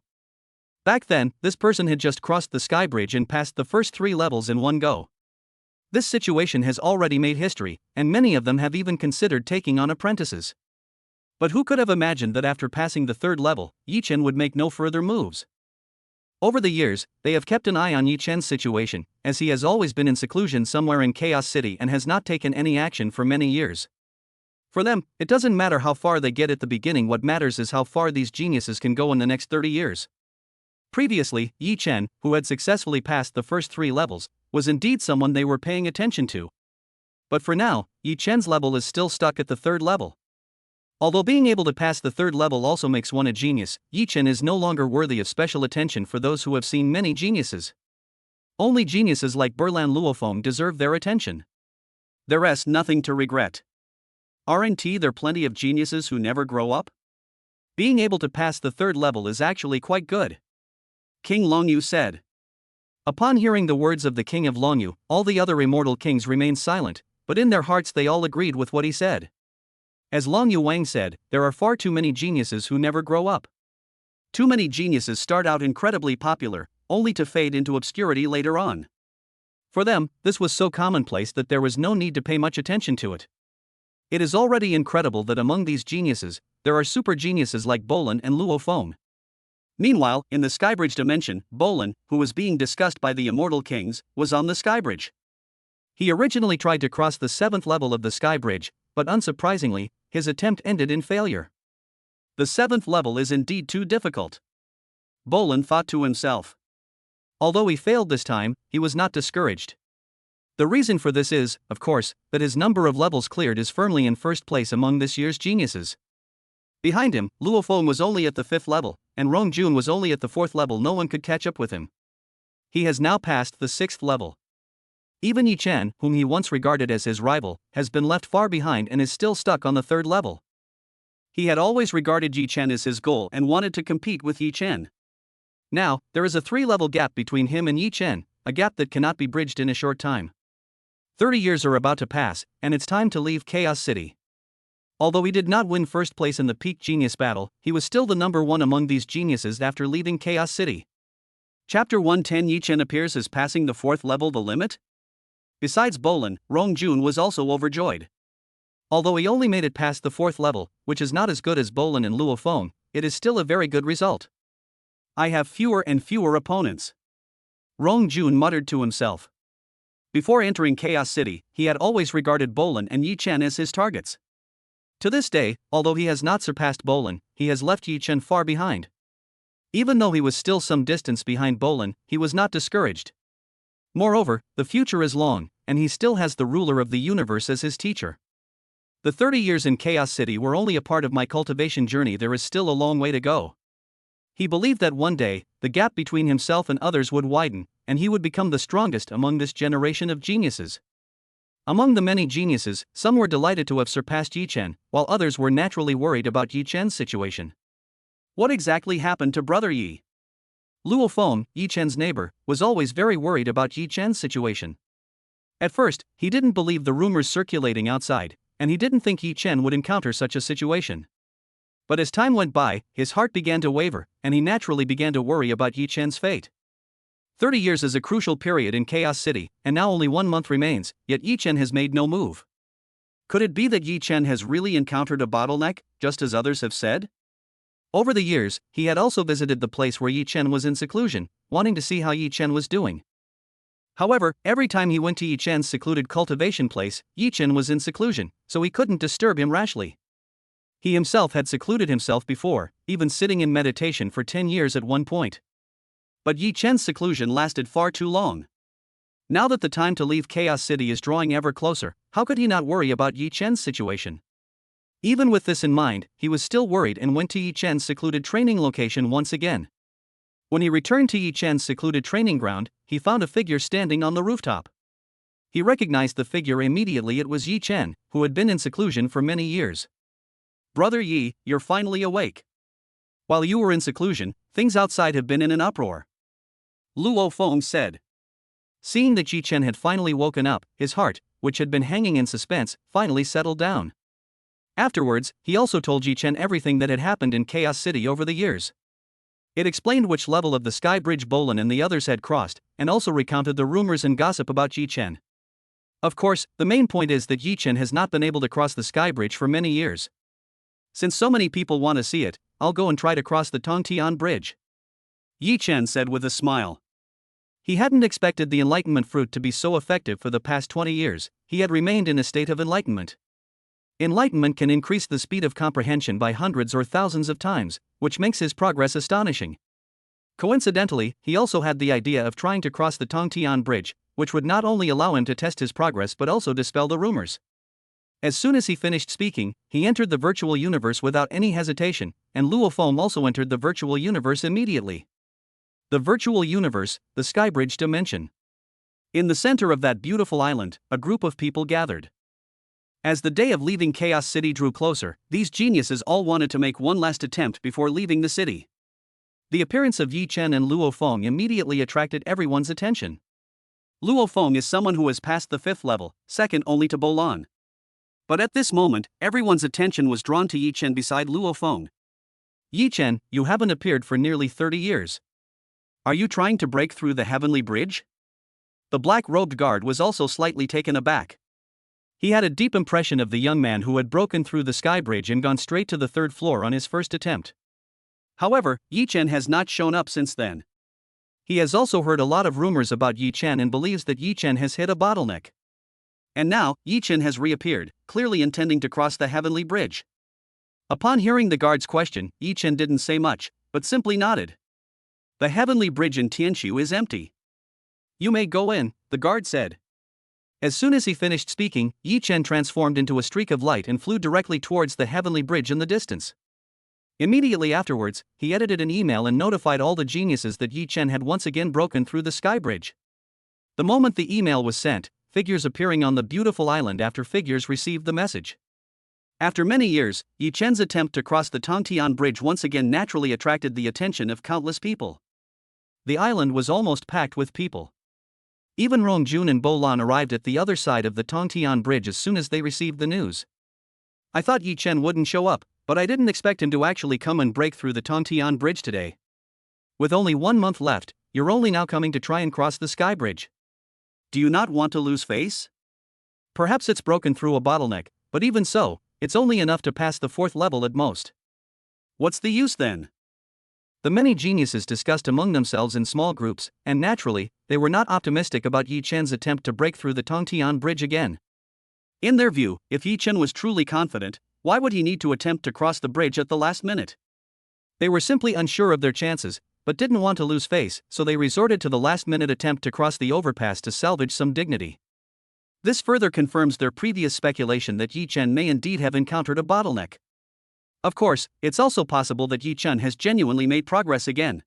Back then, this person had just crossed the Sky Bridge and passed the first 3 levels in one go. This situation has already made history, and many of them have even considered taking on apprentices. But who could have imagined that after passing the 3rd level, Yi Chen would make no further moves? Over the years, they have kept an eye on Yi Chen's situation, as he has always been in seclusion somewhere in Chaos City and has not taken any action for many years. For them, it doesn't matter how far they get at the beginning. What matters is how far these geniuses can go in the next 30 years. Previously, Yi Chen, who had successfully passed the first 3 levels, was indeed someone they were paying attention to. But for now, Yi Chen's level is still stuck at the 3rd level. Although being able to pass the 3rd level also makes one a genius, Yi Chen is no longer worthy of special attention for those who have seen many geniuses. Only geniuses like Berlan Luofeng deserve their attention. There is nothing to regret. Aren't there plenty of geniuses who never grow up? Being able to pass the 3rd level is actually quite good. King Longyu said. Upon hearing the words of the king of Longyu, all the other immortal kings remained silent, but in their hearts they all agreed with what he said. As Longyu Wang said, there are far too many geniuses who never grow up. Too many geniuses start out incredibly popular, only to fade into obscurity later on. For them, this was so commonplace that there was no need to pay much attention to it. It is already incredible that among these geniuses, there are super geniuses like Bolin and Luo Feng. Meanwhile, in the Skybridge dimension, Bolin, who was being discussed by the immortal kings, was on the Skybridge. He originally tried to cross the 7th level of the Skybridge, but unsurprisingly, his attempt ended in failure. The 7th level is indeed too difficult. Bolin thought to himself. Although he failed this time, he was not discouraged. The reason for this is, of course, that his number of levels cleared is firmly in first place among this year's geniuses. Behind him, Luo Feng was only at the 5th level, and Rong Jun was only at the 4th level. No one could catch up with him. He has now passed the 6th level. Even Yi Chen, whom he once regarded as his rival, has been left far behind and is still stuck on the 3rd level. He had always regarded Yi Chen as his goal and wanted to compete with Yi Chen. Now, there is a 3-level gap between him and Yi Chen, a gap that cannot be bridged in a short time. 30 years are about to pass, and it's time to leave Chaos City. Although he did not win first place in the Peak Genius battle, he was still the number 1 among these geniuses after leaving Chaos City. Chapter 110. Yi Chen appears as passing the 4th level, the limit? Besides Bolin, Rong Jun was also overjoyed. Although he only made it past the 4th level, which is not as good as Bolin and Luo Feng, it is still a very good result. I have fewer and fewer opponents. Rong Jun muttered to himself. Before entering Chaos City, he had always regarded Bolin and Yi Chen as his targets. To this day, although he has not surpassed Bolin, he has left Yi Chen far behind. Even though he was still some distance behind Bolin, he was not discouraged. Moreover, the future is long, and he still has the ruler of the universe as his teacher. The 30 years in Chaos City were only a part of my cultivation journey. There is still a long way to go. He believed that one day, the gap between himself and others would widen, and he would become the strongest among this generation of geniuses. Among the many geniuses, some were delighted to have surpassed Yi Chen, while others were naturally worried about Yi Chen's situation. What exactly happened to Brother Yi? Luo Feng, Yi Chen's neighbor, was always very worried about Yi Chen's situation. At first, he didn't believe the rumors circulating outside, and he didn't think Yi Chen would encounter such a situation. But as time went by, his heart began to waver, and he naturally began to worry about Yi Chen's fate. 30 years is a crucial period in Chaos City, and now only 1 month remains, yet Yi Chen has made no move. Could it be that Yi Chen has really encountered a bottleneck, just as others have said? Over the years, he had also visited the place where Yi Chen was in seclusion, wanting to see how Yi Chen was doing. However, every time he went to Yi Chen's secluded cultivation place, Yi Chen was in seclusion, so he couldn't disturb him rashly. He himself had secluded himself before, even sitting in meditation for 10 years at one point. But Yi Chen's seclusion lasted far too long. Now that the time to leave Chaos City is drawing ever closer, how could he not worry about Yi Chen's situation? Even with this in mind, he was still worried and went to Yi Chen's secluded training location once again. When he returned to Yi Chen's secluded training ground, he found a figure standing on the rooftop. He recognized the figure immediately. It was Yi Chen, who had been in seclusion for many years. Brother Yi, you're finally awake. While you were in seclusion, things outside have been in an uproar. Luo Feng said. Seeing that Yi Chen had finally woken up, his heart, which had been hanging in suspense, finally settled down. Afterwards, he also told Yi Chen everything that had happened in Chaos City over the years. It explained which level of the Sky Bridge Bolin and the others had crossed, and also recounted the rumors and gossip about Yi Chen. Of course, the main point is that Yi Chen has not been able to cross the Sky Bridge for many years. Since so many people want to see it, I'll go and try to cross the Tongtian Bridge. Yi Chen said with a smile. He hadn't expected the enlightenment fruit to be so effective for the past 20 years, he had remained in a state of enlightenment. Enlightenment can increase the speed of comprehension by hundreds or thousands of times, which makes his progress astonishing. Coincidentally, he also had the idea of trying to cross the Tongtian Bridge, which would not only allow him to test his progress but also dispel the rumors. As soon as he finished speaking, he entered the virtual universe without any hesitation, and Luo Feng also entered the virtual universe immediately. The virtual universe, the Skybridge dimension. In the center of that beautiful island, a group of people gathered. As the day of leaving Chaos City drew closer, these geniuses all wanted to make one last attempt before leaving the city. The appearance of Yi Chen and Luo Feng immediately attracted everyone's attention. Luo Feng is someone who has passed the 5th level, second only to Bolin. But at this moment, everyone's attention was drawn to Yi Chen beside Luo Feng. Yi Chen, you haven't appeared for nearly 30 years. Are you trying to break through the heavenly bridge? The black-robed guard was also slightly taken aback. He had a deep impression of the young man who had broken through the sky bridge and gone straight to the 3rd floor on his first attempt. However, Yi Chen has not shown up since then. He has also heard a lot of rumors about Yi Chen and believes that Yi Chen has hit a bottleneck. And now, Yi Chen has reappeared, clearly intending to cross the heavenly bridge. Upon hearing the guard's question, Yi Chen didn't say much, but simply nodded. The heavenly bridge in Tianshu is empty. You may go in, the guard said. As soon as he finished speaking, Yi Chen transformed into a streak of light and flew directly towards the heavenly bridge in the distance. Immediately afterwards, he edited an email and notified all the geniuses that Yi Chen had once again broken through the sky bridge. The moment the email was sent, figures appearing on the beautiful island after figures received the message. After many years, Yi Chen's attempt to cross the Tongtian Bridge once again naturally attracted the attention of countless people. The island was almost packed with people. Even Rong Jun and Bolin arrived at the other side of the Tongtian Bridge as soon as they received the news. I thought Yi Chen wouldn't show up, but I didn't expect him to actually come and break through the Tongtian Bridge today. With only 1 month left, you're only now coming to try and cross the sky bridge. Do you not want to lose face? Perhaps it's broken through a bottleneck, but even so, it's only enough to pass the fourth level at most. What's the use then? The many geniuses discussed among themselves in small groups, and naturally, they were not optimistic about Yi Chen's attempt to break through the Tongtian Bridge again. In their view, if Yi Chen was truly confident, why would he need to attempt to cross the bridge at the last minute? They were simply unsure of their chances, but didn't want to lose face, so they resorted to the last-minute attempt to cross the overpass to salvage some dignity. This further confirms their previous speculation that Yi Chen may indeed have encountered a bottleneck. Of course, it's also possible that Yi Chen has genuinely made progress again.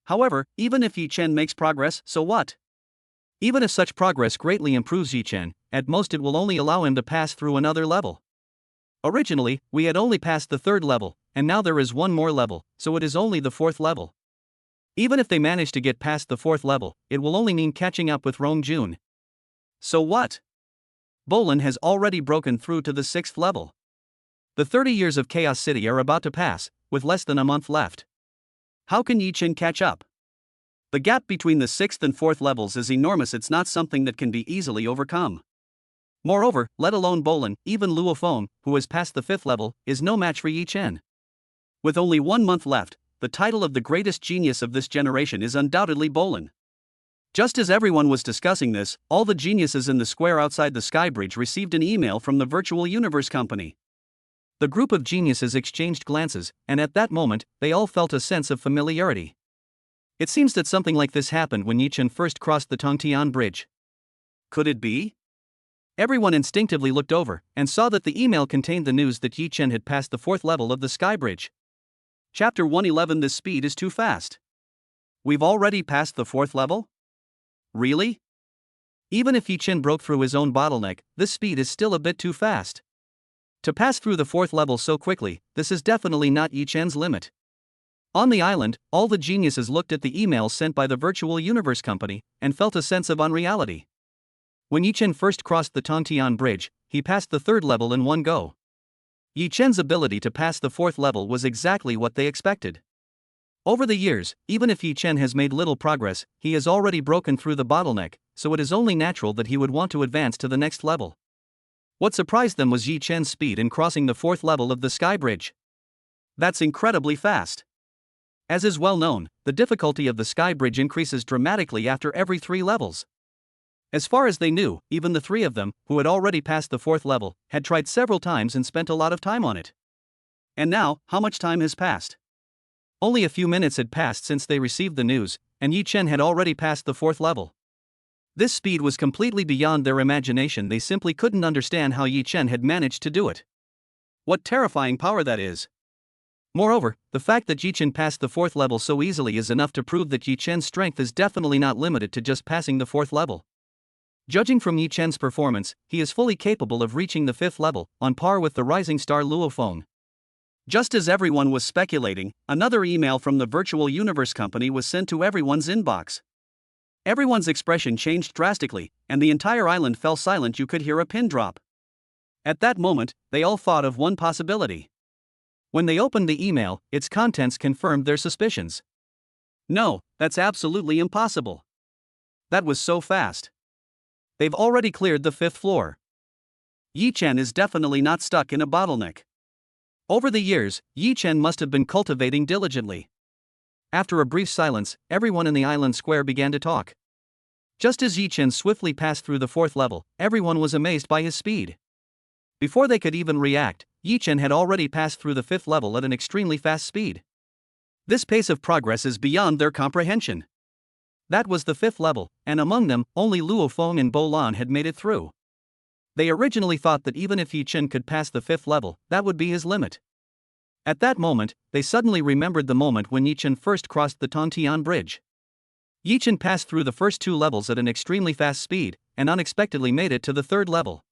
However, even if Yi Chen makes progress, so what? Even if such progress greatly improves Yi Chen, at most it will only allow him to pass through another level. Originally, we had only passed the third level, and now there is one more level, so it is only the fourth level. Even if they manage to get past the fourth level, it will only mean catching up with Rong Jun. So what? Bolin has already broken through to the sixth level. The 30 years of Chaos City are about to pass, with less than a month left. How can Yi Chen catch up? The gap between the sixth and fourth levels is enormous. It's not something that can be easily overcome. Moreover, let alone Bolin, even Luo Feng, who has passed the fifth level, is no match for Yi Chen. With only 1 month left, the title of the greatest genius of this generation is undoubtedly Bolin. Just as everyone was discussing this, all the geniuses in the square outside the Sky Bridge received an email from the Virtual Universe Company. The group of geniuses exchanged glances, and at that moment, they all felt a sense of familiarity. It seems that something like this happened when Yi Chen first crossed the Tongtian Bridge. Could it be? Everyone instinctively looked over, and saw that the email contained the news that Yi Chen had passed the fourth level of the Sky Bridge. Chapter 111. This speed is too fast. We've already passed the fourth level? Really? Even if Yi Chen broke through his own bottleneck, this speed is still a bit too fast. To pass through the fourth level so quickly, this is definitely not Yi Chen's limit. On the island, all the geniuses looked at the emails sent by the Virtual Universe Company, and felt a sense of unreality. When Yi Chen first crossed the Tongtian Bridge, he passed the third level in one go. Yi Chen's ability to pass the fourth level was exactly what they expected. Over the years, even if Yi Chen has made little progress, he has already broken through the bottleneck, so it is only natural that he would want to advance to the next level. What surprised them was Yi Chen's speed in crossing the fourth level of the Sky Bridge. That's incredibly fast. As is well known, the difficulty of the Sky Bridge increases dramatically after every 3 levels. As far as they knew, even the 3 of them, who had already passed the fourth level, had tried several times and spent a lot of time on it. And now, how much time has passed? Only a few minutes had passed since they received the news, and Yi Chen had already passed the fourth level. This speed was completely beyond their imagination. They simply couldn't understand how Yi Chen had managed to do it. What terrifying power that is! Moreover, the fact that Yi Chen passed the fourth level so easily is enough to prove that Yi Chen's strength is definitely not limited to just passing the fourth level. Judging from Yi Chen's performance, he is fully capable of reaching the fifth level, on par with the rising star Luo Feng. Just as everyone was speculating, another email from the Virtual Universe Company was sent to everyone's inbox. Everyone's expression changed drastically, and the entire island fell silent. You could hear a pin drop. At that moment, they all thought of one possibility. When they opened the email, its contents confirmed their suspicions. No, that's absolutely impossible. That was so fast. They've already cleared the 5th floor. Yi Chen is definitely not stuck in a bottleneck. Over the years, Yi Chen must have been cultivating diligently. After a brief silence, everyone in the island square began to talk. Just as Yi Chen swiftly passed through the 4th level, everyone was amazed by his speed. Before they could even react, Yi Chen had already passed through the 5th level at an extremely fast speed. This pace of progress is beyond their comprehension. That was the 5th level, and among them, only Luo Feng and Bo Lan had made it through. They originally thought that even if Yi Chen could pass the 5th level, that would be his limit. At that moment, they suddenly remembered the moment when Yi Chen first crossed the Tongtian Bridge. Yi Chen passed through the first 2 levels at an extremely fast speed, and unexpectedly made it to the 3rd level.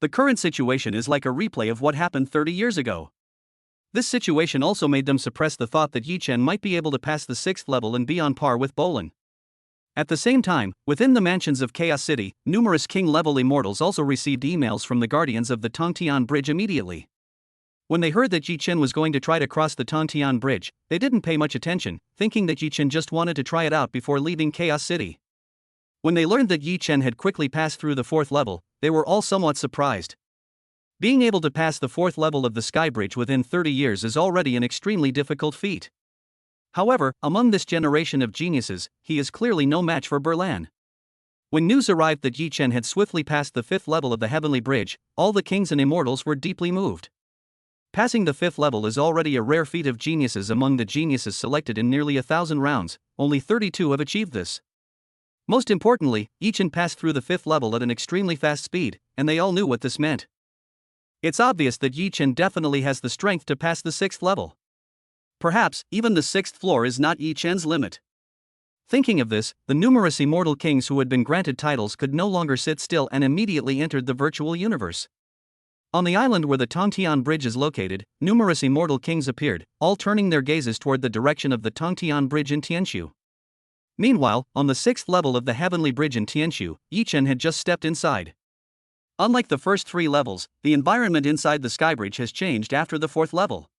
The current situation is like a replay of what happened 30 years ago. This situation also made them suppress the thought that Yi Chen might be able to pass the 6th level and be on par with Bolin. At the same time, within the mansions of Chaos City, numerous king-level immortals also received emails from the guardians of the Tongtian Bridge immediately. When they heard that Yi Chen was going to try to cross the Tongtian Bridge, they didn't pay much attention, thinking that Yi Chen just wanted to try it out before leaving Chaos City. When they learned that Yi Chen had quickly passed through the 4th level, they were all somewhat surprised. Being able to pass the fourth level of the Skybridge within 30 years is already an extremely difficult feat. However, among this generation of geniuses, he is clearly no match for Berlan. When news arrived that Yi Chen had swiftly passed the fifth level of the Heavenly Bridge, all the kings and immortals were deeply moved. Passing the fifth level is already a rare feat of geniuses. Among the geniuses selected in nearly 1,000 rounds, only 32 have achieved this. Most importantly, Yi Chen passed through the fifth level at an extremely fast speed, and they all knew what this meant. It's obvious that Yi Chen definitely has the strength to pass the sixth level. Perhaps, even the sixth floor is not Yi Chen's limit. Thinking of this, the numerous immortal kings who had been granted titles could no longer sit still and immediately entered the virtual universe. On the island where the Tongtian Bridge is located, numerous immortal kings appeared, all turning their gazes toward the direction of the Tongtian Bridge in Tianshu. Meanwhile, on the sixth level of the Heavenly Bridge in Tianshu, Yi Chen had just stepped inside. Unlike the first three levels, the environment inside the Skybridge has changed after the fourth level.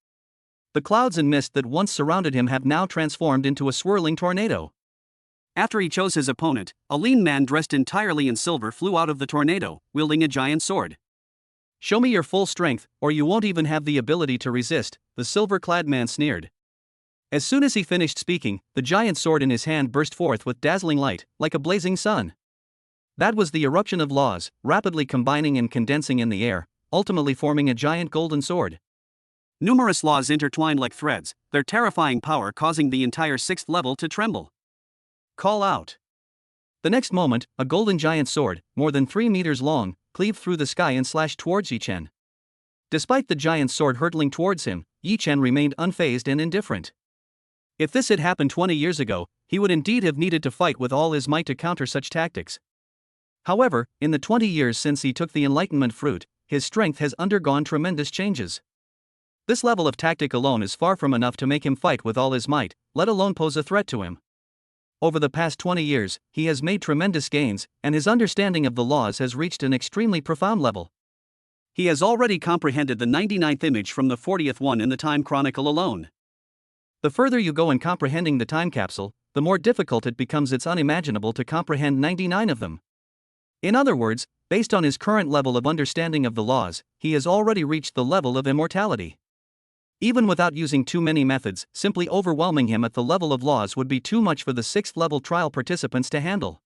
The clouds and mist that once surrounded him have now transformed into a swirling tornado. After he chose his opponent, a lean man dressed entirely in silver flew out of the tornado, wielding a giant sword. "Show me your full strength, or you won't even have the ability to resist," the silver-clad man sneered. As soon as he finished speaking, the giant sword in his hand burst forth with dazzling light, like a blazing sun. That was the eruption of laws, rapidly combining and condensing in the air, ultimately forming a giant golden sword. Numerous laws intertwined like threads, their terrifying power causing the entire sixth level to tremble. Call out. The next moment, a golden giant sword, more than 3 meters long, cleaved through the sky and slashed towards Yi Chen. Despite the giant sword hurtling towards him, Yi Chen remained unfazed and indifferent. If this had happened 20 years ago, he would indeed have needed to fight with all his might to counter such tactics. However, in the 20 years since he took the Enlightenment fruit, his strength has undergone tremendous changes. This level of tactic alone is far from enough to make him fight with all his might, let alone pose a threat to him. Over the past 20 years, he has made tremendous gains, and his understanding of the laws has reached an extremely profound level. He has already comprehended the 99th image from the 40th one in the Time Chronicle alone. The further you go in comprehending the time capsule, the more difficult it becomes. It's unimaginable to comprehend 99 of them. In other words, based on his current level of understanding of the laws, he has already reached the level of immortality. Even without using too many methods, simply overwhelming him at the level of laws would be too much for the sixth-level trial participants to handle.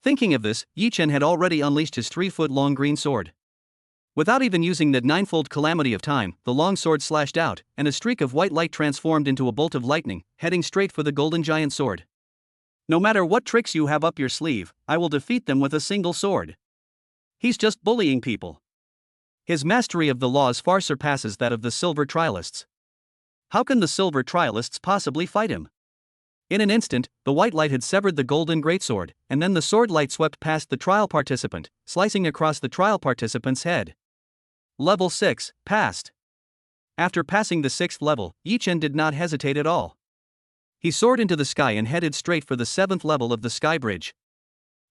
Thinking of this, Yi Chen had already unleashed his 3-foot-long green sword. Without even using the ninefold calamity of time, the long sword slashed out, and a streak of white light transformed into a bolt of lightning, heading straight for the golden giant sword. "No matter what tricks you have up your sleeve, I will defeat them with a single sword." He's just bullying people. His mastery of the laws far surpasses that of the silver trialists. How can the silver trialists possibly fight him? In an instant, the white light had severed the golden greatsword, and then the sword light swept past the trial participant, slicing across the trial participant's head. Level 6, passed. After passing the 6th level, Yi Chen did not hesitate at all. He soared into the sky and headed straight for the 7th level of the Skybridge.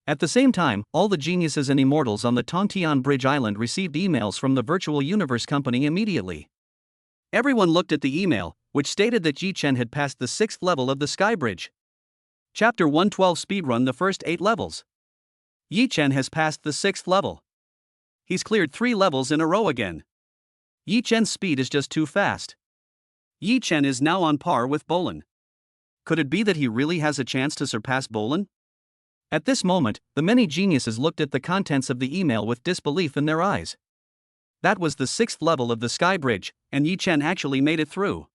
At the same time, all the geniuses and immortals on the Tongtian Bridge Island received emails from the Virtual Universe Company immediately. Everyone looked at the email, which stated that Yi Chen had passed the 6th level of the Skybridge. Chapter 112 Speedrun the first 8 levels. Yi Chen has passed the 6th level. He's cleared 3 levels in a row again. Yi Chen's speed is just too fast. Yi Chen is now on par with Bolin. Could it be that he really has a chance to surpass Bolin? At this moment, the many geniuses looked at the contents of the email with disbelief in their eyes. That was the 6th level of the Skybridge, and Yi Chen actually made it through.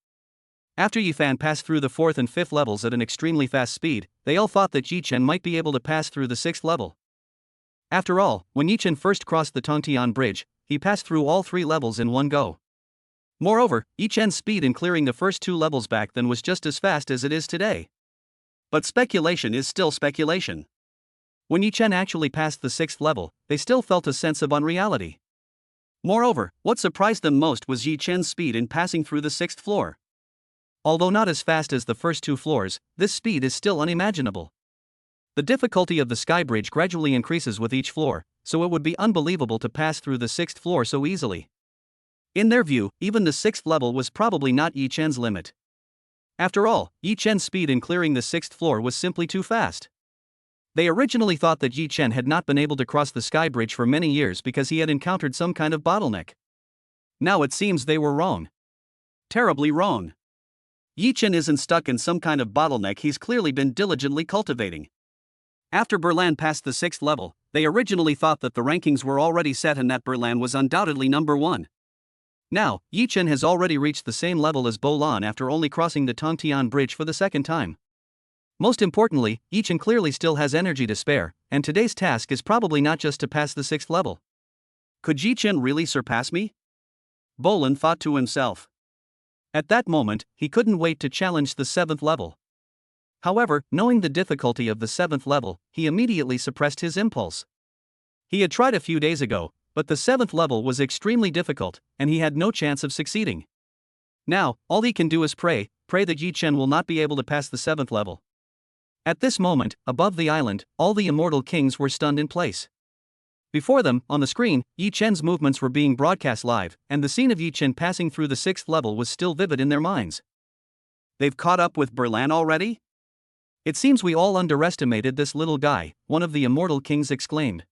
After Yi Fan passed through the 4th and 5th levels at an extremely fast speed, they all thought that Yi Chen might be able to pass through the 6th level. After all, when Yi Chen first crossed the Tongtian Bridge, he passed through all 3 levels in one go. Moreover, Yi Chen's speed in clearing the first 2 levels back then was just as fast as it is today. But speculation is still speculation. When Yi Chen actually passed the 6th level, they still felt a sense of unreality. Moreover, what surprised them most was Yi Chen's speed in passing through the 6th floor. Although not as fast as the first 2 floors, this speed is still unimaginable. The difficulty of the Skybridge gradually increases with each floor, so it would be unbelievable to pass through the 6th floor so easily. In their view, even the 6th level was probably not Yi Chen's limit. After all, Yi Chen's speed in clearing the 6th floor was simply too fast. They originally thought that Yi Chen had not been able to cross the Skybridge for many years because he had encountered some kind of bottleneck. Now it seems they were wrong. Terribly wrong. Yi Chen isn't stuck in some kind of bottleneck he's clearly been diligently cultivating. After Berlan passed the 6th level, they originally thought that the rankings were already set and that Berlan was undoubtedly number 1. Now, Yi Chen has already reached the same level as Bo Lan after only crossing the Tongtian Bridge for the second time. Most importantly, Yi Chen clearly still has energy to spare, and today's task is probably not just to pass the 6th level. Could Yi Chen really surpass me? Bo Lan thought to himself. At that moment, he couldn't wait to challenge the 7th level. However, knowing the difficulty of the 7th level, he immediately suppressed his impulse. He had tried a few days ago, but the 7th level was extremely difficult, and he had no chance of succeeding. Now, all he can do is pray that Yi Chen will not be able to pass the 7th level. At this moment, above the island, all the immortal kings were stunned in place. Before them, on the screen, Yi Chen's movements were being broadcast live, and the scene of Yi Chen passing through the 6th level was still vivid in their minds. They've caught up with Berlan already? It seems we all underestimated this little guy, one of the immortal kings exclaimed.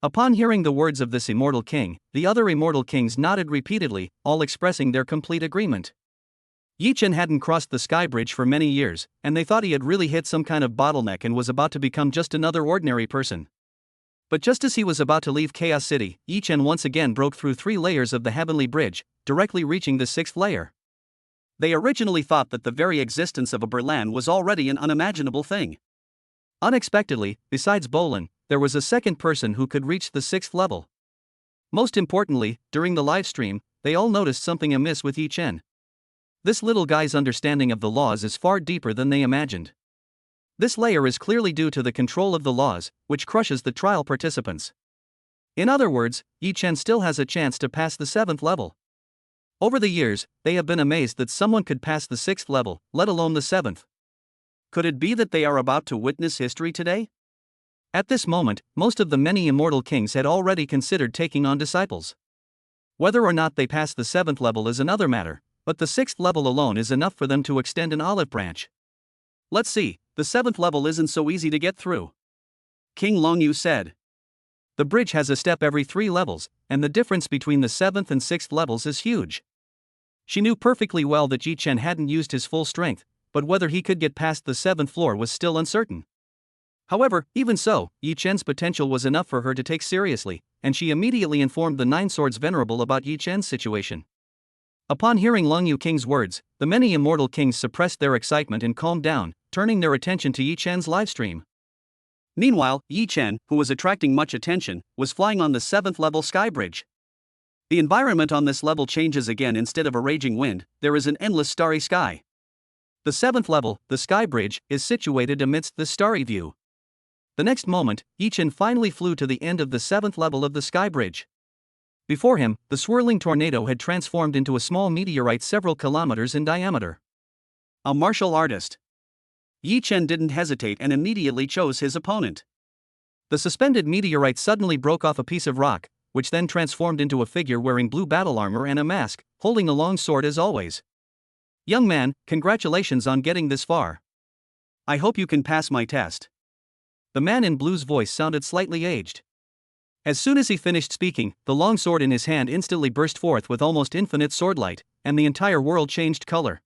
Upon hearing the words of this immortal king, the other immortal kings nodded repeatedly, all expressing their complete agreement. Yi Chen hadn't crossed the sky bridge for many years, and they thought he had really hit some kind of bottleneck and was about to become just another ordinary person. But just as he was about to leave Chaos City, Yi Chen once again broke through 3 layers of the heavenly bridge, directly reaching the 6th layer. They originally thought that the very existence of a Berlan was already an unimaginable thing. Unexpectedly, besides Bo Lan, there was a second person who could reach the 6th level. Most importantly, during the live stream, they all noticed something amiss with Yi Chen. This little guy's understanding of the laws is far deeper than they imagined. This layer is clearly due to the control of the laws, which crushes the trial participants. In other words, Yi Chen still has a chance to pass the 7th level. Over the years, they have been amazed that someone could pass the 6th level, let alone the 7th. Could it be that they are about to witness history today? At this moment, most of the many immortal kings had already considered taking on disciples. Whether or not they pass the 7th level is another matter, but the 6th level alone is enough for them to extend an olive branch. Let's see, the 7th level isn't so easy to get through. King Longyu said. The bridge has a step every 3 levels, and the difference between the 7th and 6th levels is huge. She knew perfectly well that Yi Chen hadn't used his full strength, but whether he could get past the 7th floor was still uncertain. However, even so, Yi Chen's potential was enough for her to take seriously, and she immediately informed the 9 Swords Venerable about Yi Chen's situation. Upon hearing Longyu King's words, the many immortal kings suppressed their excitement and calmed down, turning their attention to Yi Chen's livestream. Meanwhile, Yi Chen, who was attracting much attention, was flying on the 7th level sky bridge. The environment on this level changes again. Instead of a raging wind, there is an endless starry sky. The 7th level, the sky bridge, is situated amidst this starry view. The next moment, Yi Chen finally flew to the end of the 7th level of the sky bridge. Before him, the swirling tornado had transformed into a small meteorite several kilometers in diameter. A martial artist. Yi Chen didn't hesitate and immediately chose his opponent. The suspended meteorite suddenly broke off a piece of rock, which then transformed into a figure wearing blue battle armor and a mask, holding a long sword as always. Young man, congratulations on getting this far. I hope you can pass my test. The man in blue's voice sounded slightly aged. As soon as he finished speaking, the long sword in his hand instantly burst forth with almost infinite swordlight, and the entire world changed color.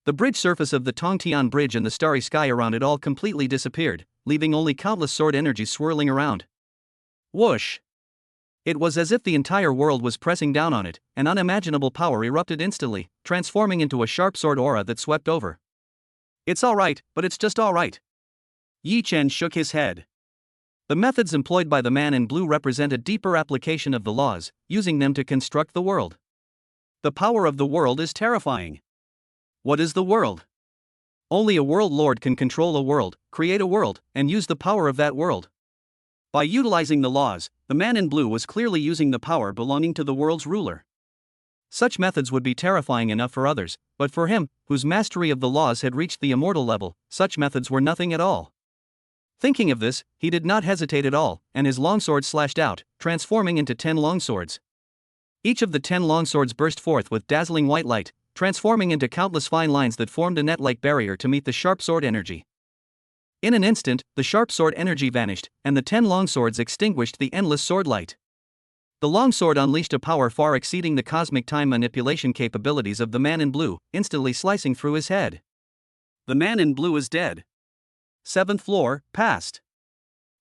The bridge surface of the Tongtian Bridge and the starry sky around it all completely disappeared, leaving only countless sword energies swirling around. Whoosh! It was as if the entire world was pressing down on it, and unimaginable power erupted instantly, transforming into a sharp sword aura that swept over. It's alright, but it's just alright. Yi Chen shook his head. The methods employed by the man in blue represent a deeper application of the laws, using them to construct the world. The power of the world is terrifying. What is the world? Only a world lord can control a world, create a world, and use the power of that world. By utilizing the laws, the man in blue was clearly using the power belonging to the world's ruler. Such methods would be terrifying enough for others, but for him, whose mastery of the laws had reached the immortal level, such methods were nothing at all. Thinking of this, he did not hesitate at all, and his longsword slashed out, transforming into 10 longswords. Each of the 10 longswords burst forth with dazzling white light, transforming into countless fine lines that formed a net-like barrier to meet the sharp sword energy. In an instant, the sharp sword energy vanished, and the 10 longswords extinguished the endless sword light. The longsword unleashed a power far exceeding the cosmic time manipulation capabilities of the man in blue, instantly slicing through his head. The man in blue is dead. 7th floor, passed.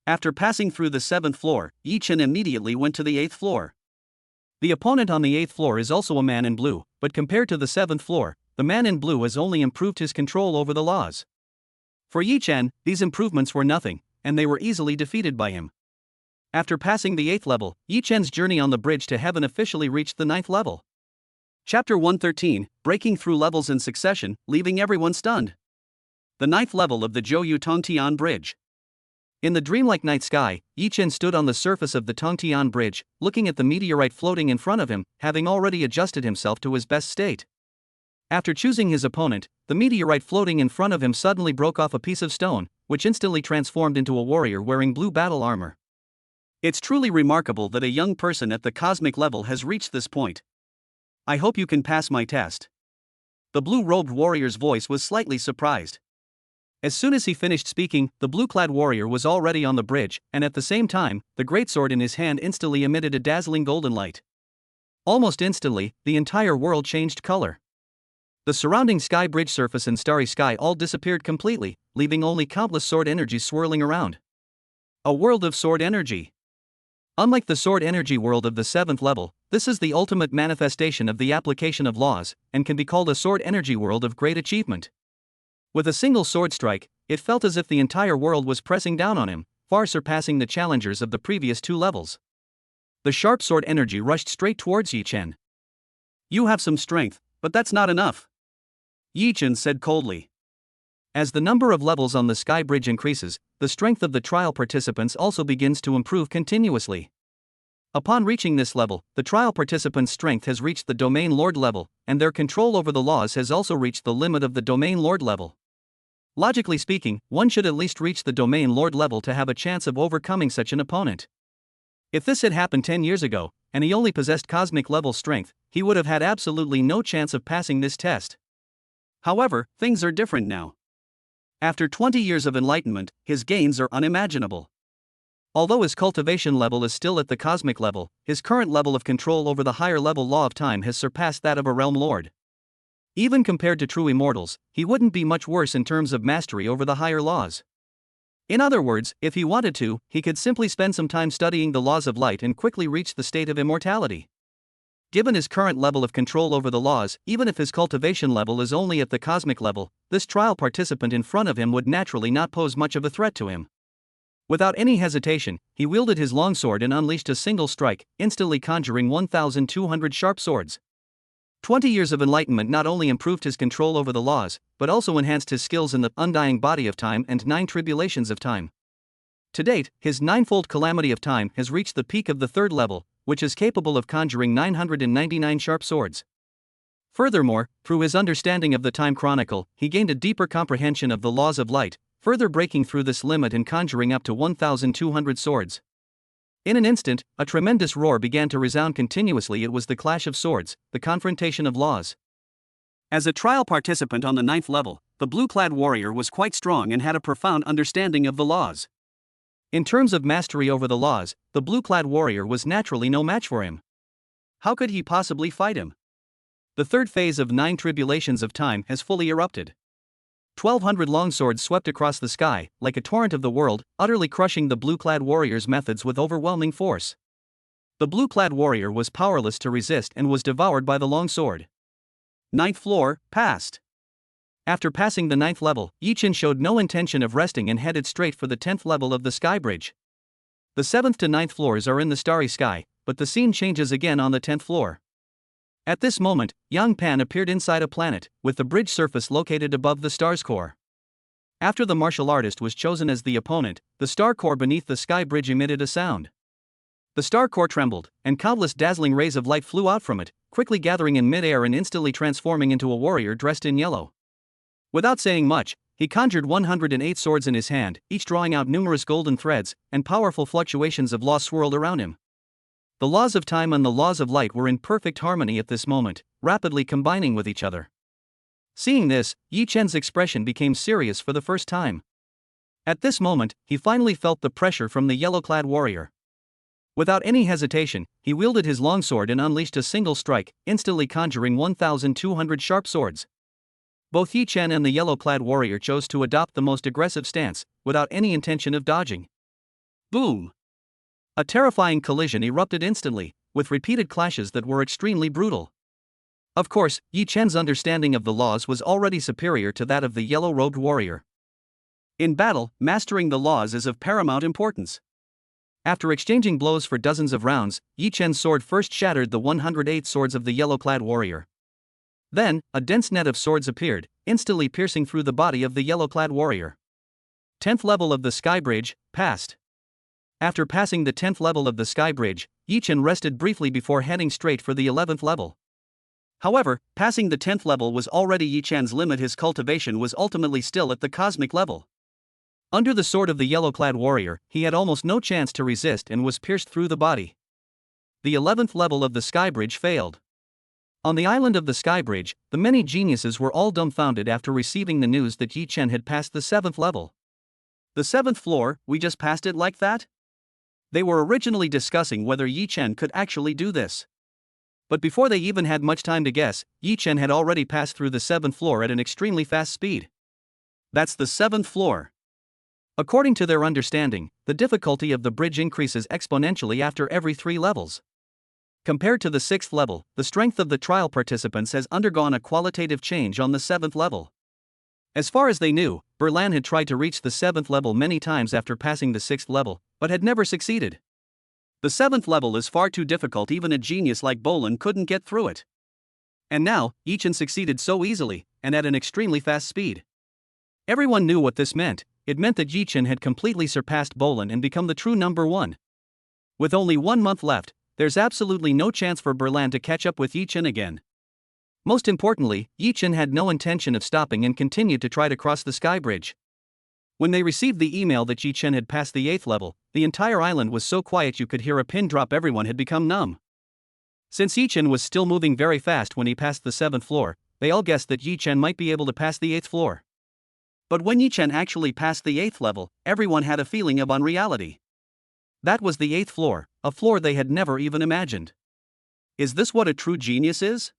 After passing through the 7th floor, Yi Chen immediately went to the 8th floor. The opponent on the 8th floor is also a man in blue, but compared to the 7th floor, the man in blue has only improved his control over the laws. For Yi Chen, these improvements were nothing, and they were easily defeated by him. After passing the 8th level, Yi Chen's journey on the bridge to heaven officially reached the 9th level. Chapter 113, Breaking Through Levels in Succession, Leaving Everyone Stunned. The 9th level of the Zhouyu Tongtian Bridge. In the dreamlike night sky, Yi Chen stood on the surface of the Tongtian Bridge, looking at the meteorite floating in front of him, having already adjusted himself to his best state. After choosing his opponent, the meteorite floating in front of him suddenly broke off a piece of stone, which instantly transformed into a warrior wearing blue battle armor. It's truly remarkable that a young person at the cosmic level has reached this point. I hope you can pass my test. The blue-robed warrior's voice was slightly surprised. As soon as he finished speaking, the blue-clad warrior was already on the bridge, and at the same time, the greatsword in his hand instantly emitted a dazzling golden light. Almost instantly, the entire world changed color. The surrounding sky bridge surface and starry sky all disappeared completely, leaving only countless sword energies swirling around. A world of sword energy. Unlike the sword energy world of the 7th level, this is the ultimate manifestation of the application of laws, and can be called a sword energy world of great achievement. With a single sword strike, it felt as if the entire world was pressing down on him, far surpassing the challengers of the previous 2 levels. The sharp sword energy rushed straight towards Yi Chen. You have some strength, but that's not enough, Yi Chen said coldly. As the number of levels on the sky bridge increases, the strength of the trial participants also begins to improve continuously. Upon reaching this level, the trial participants' strength has reached the Domain Lord level, and their control over the laws has also reached the limit of the Domain Lord level. Logically speaking, one should at least reach the Domain Lord level to have a chance of overcoming such an opponent. If this had happened 10 years ago, and he only possessed cosmic level strength, he would have had absolutely no chance of passing this test. However, things are different now. After 20 years of enlightenment, his gains are unimaginable. Although his cultivation level is still at the cosmic level, his current level of control over the higher level law of time has surpassed that of a realm lord. Even compared to true immortals, he wouldn't be much worse in terms of mastery over the higher laws. In other words, if he wanted to, he could simply spend some time studying the laws of light and quickly reach the state of immortality. Given his current level of control over the laws, even if his cultivation level is only at the cosmic level, this trial participant in front of him would naturally not pose much of a threat to him. Without any hesitation, he wielded his longsword and unleashed a single strike, instantly conjuring 1,200 sharp swords. 20 years of enlightenment not only improved his control over the laws, but also enhanced his skills in the undying body of time and 9 tribulations of time. To date, his 9-fold calamity of time has reached the peak of the 3rd level, which is capable of conjuring 999 sharp swords. Furthermore, through his understanding of the Time Chronicle, he gained a deeper comprehension of the laws of light, further breaking through this limit and conjuring up to 1,200 swords. In an instant, a tremendous roar began to resound continuously. It was the clash of swords, the confrontation of laws. As a trial participant on the 9th level, the blue-clad warrior was quite strong and had a profound understanding of the laws. In terms of mastery over the laws, the blue-clad warrior was naturally no match for him. How could he possibly fight him? The 3rd phase of 9 tribulations of time has fully erupted. 1,200 longswords swept across the sky, like a torrent of the world, utterly crushing the blue-clad warrior's methods with overwhelming force. The blue-clad warrior was powerless to resist and was devoured by the longsword. 9th floor, passed. After passing the 9th level, Yi Chen showed no intention of resting and headed straight for the 10th level of the sky bridge. The 7th to 9th floors are in the starry sky, but the scene changes again on the 10th floor. At this moment, Yang Pan appeared inside a planet, with the bridge surface located above the star's core. After the martial artist was chosen as the opponent, the star core beneath the sky bridge emitted a sound. The star core trembled, and countless dazzling rays of light flew out from it, quickly gathering in mid-air and instantly transforming into a warrior dressed in yellow. Without saying much, he conjured 108 swords in his hand, each drawing out numerous golden threads, and powerful fluctuations of law swirled around him. The laws of time and the laws of light were in perfect harmony at this moment, rapidly combining with each other. Seeing this, Yi Chen's expression became serious for the first time. At this moment, he finally felt the pressure from the yellow-clad warrior. Without any hesitation, he wielded his longsword and unleashed a single strike, instantly conjuring 1,200 sharp swords. Both Yi Chen and the yellow-clad warrior chose to adopt the most aggressive stance, without any intention of dodging. Boom! A terrifying collision erupted instantly, with repeated clashes that were extremely brutal. Of course, Yi Chen's understanding of the laws was already superior to that of the yellow-robed warrior. In battle, mastering the laws is of paramount importance. After exchanging blows for dozens of rounds, Yi Chen's sword first shattered the 108 swords of the yellow-clad warrior. Then, a dense net of swords appeared, instantly piercing through the body of the yellow-clad warrior. 10th level of the Sky Bridge, passed. After passing the 10th level of the Sky Bridge, Yi Chen rested briefly before heading straight for the 11th level. However, passing the 10th level was already Yi Chen's limit. His cultivation was ultimately still at the cosmic level. Under the sword of the yellow-clad warrior, he had almost no chance to resist and was pierced through the body. The 11th level of the Sky Bridge failed. On the island of the Sky Bridge, the many geniuses were all dumbfounded after receiving the news that Yi Chen had passed the 7th level. The 7th floor, we just passed it like that? They were originally discussing whether Yi Chen could actually do this. But before they even had much time to guess, Yi Chen had already passed through the 7th floor at an extremely fast speed. That's the 7th floor. According to their understanding, the difficulty of the bridge increases exponentially after every 3 levels. Compared to the 6th level, the strength of the trial participants has undergone a qualitative change on the 7th level. As far as they knew, Berlan had tried to reach the 7th level many times after passing the 6th level, but had never succeeded. The 7th level is far too difficult, even a genius like Bolin couldn't get through it. And now, Yi Chen succeeded so easily, and at an extremely fast speed. Everyone knew what this meant. It meant that Yi Chen had completely surpassed Bolin and become the true number 1. With only 1 month left, there's absolutely no chance for Berlan to catch up with Yi Chen again. Most importantly, Yi Chen had no intention of stopping and continued to try to cross the Sky Bridge. When they received the email that Yi Chen had passed the 8th level, the entire island was so quiet you could hear a pin drop. Everyone had become numb. Since Yi Chen was still moving very fast when he passed the 7th floor, they all guessed that Yi Chen might be able to pass the 8th floor. But when Yi Chen actually passed the 8th level, everyone had a feeling of unreality. That was the 8th floor, a floor they had never even imagined. Is this what a true genius is?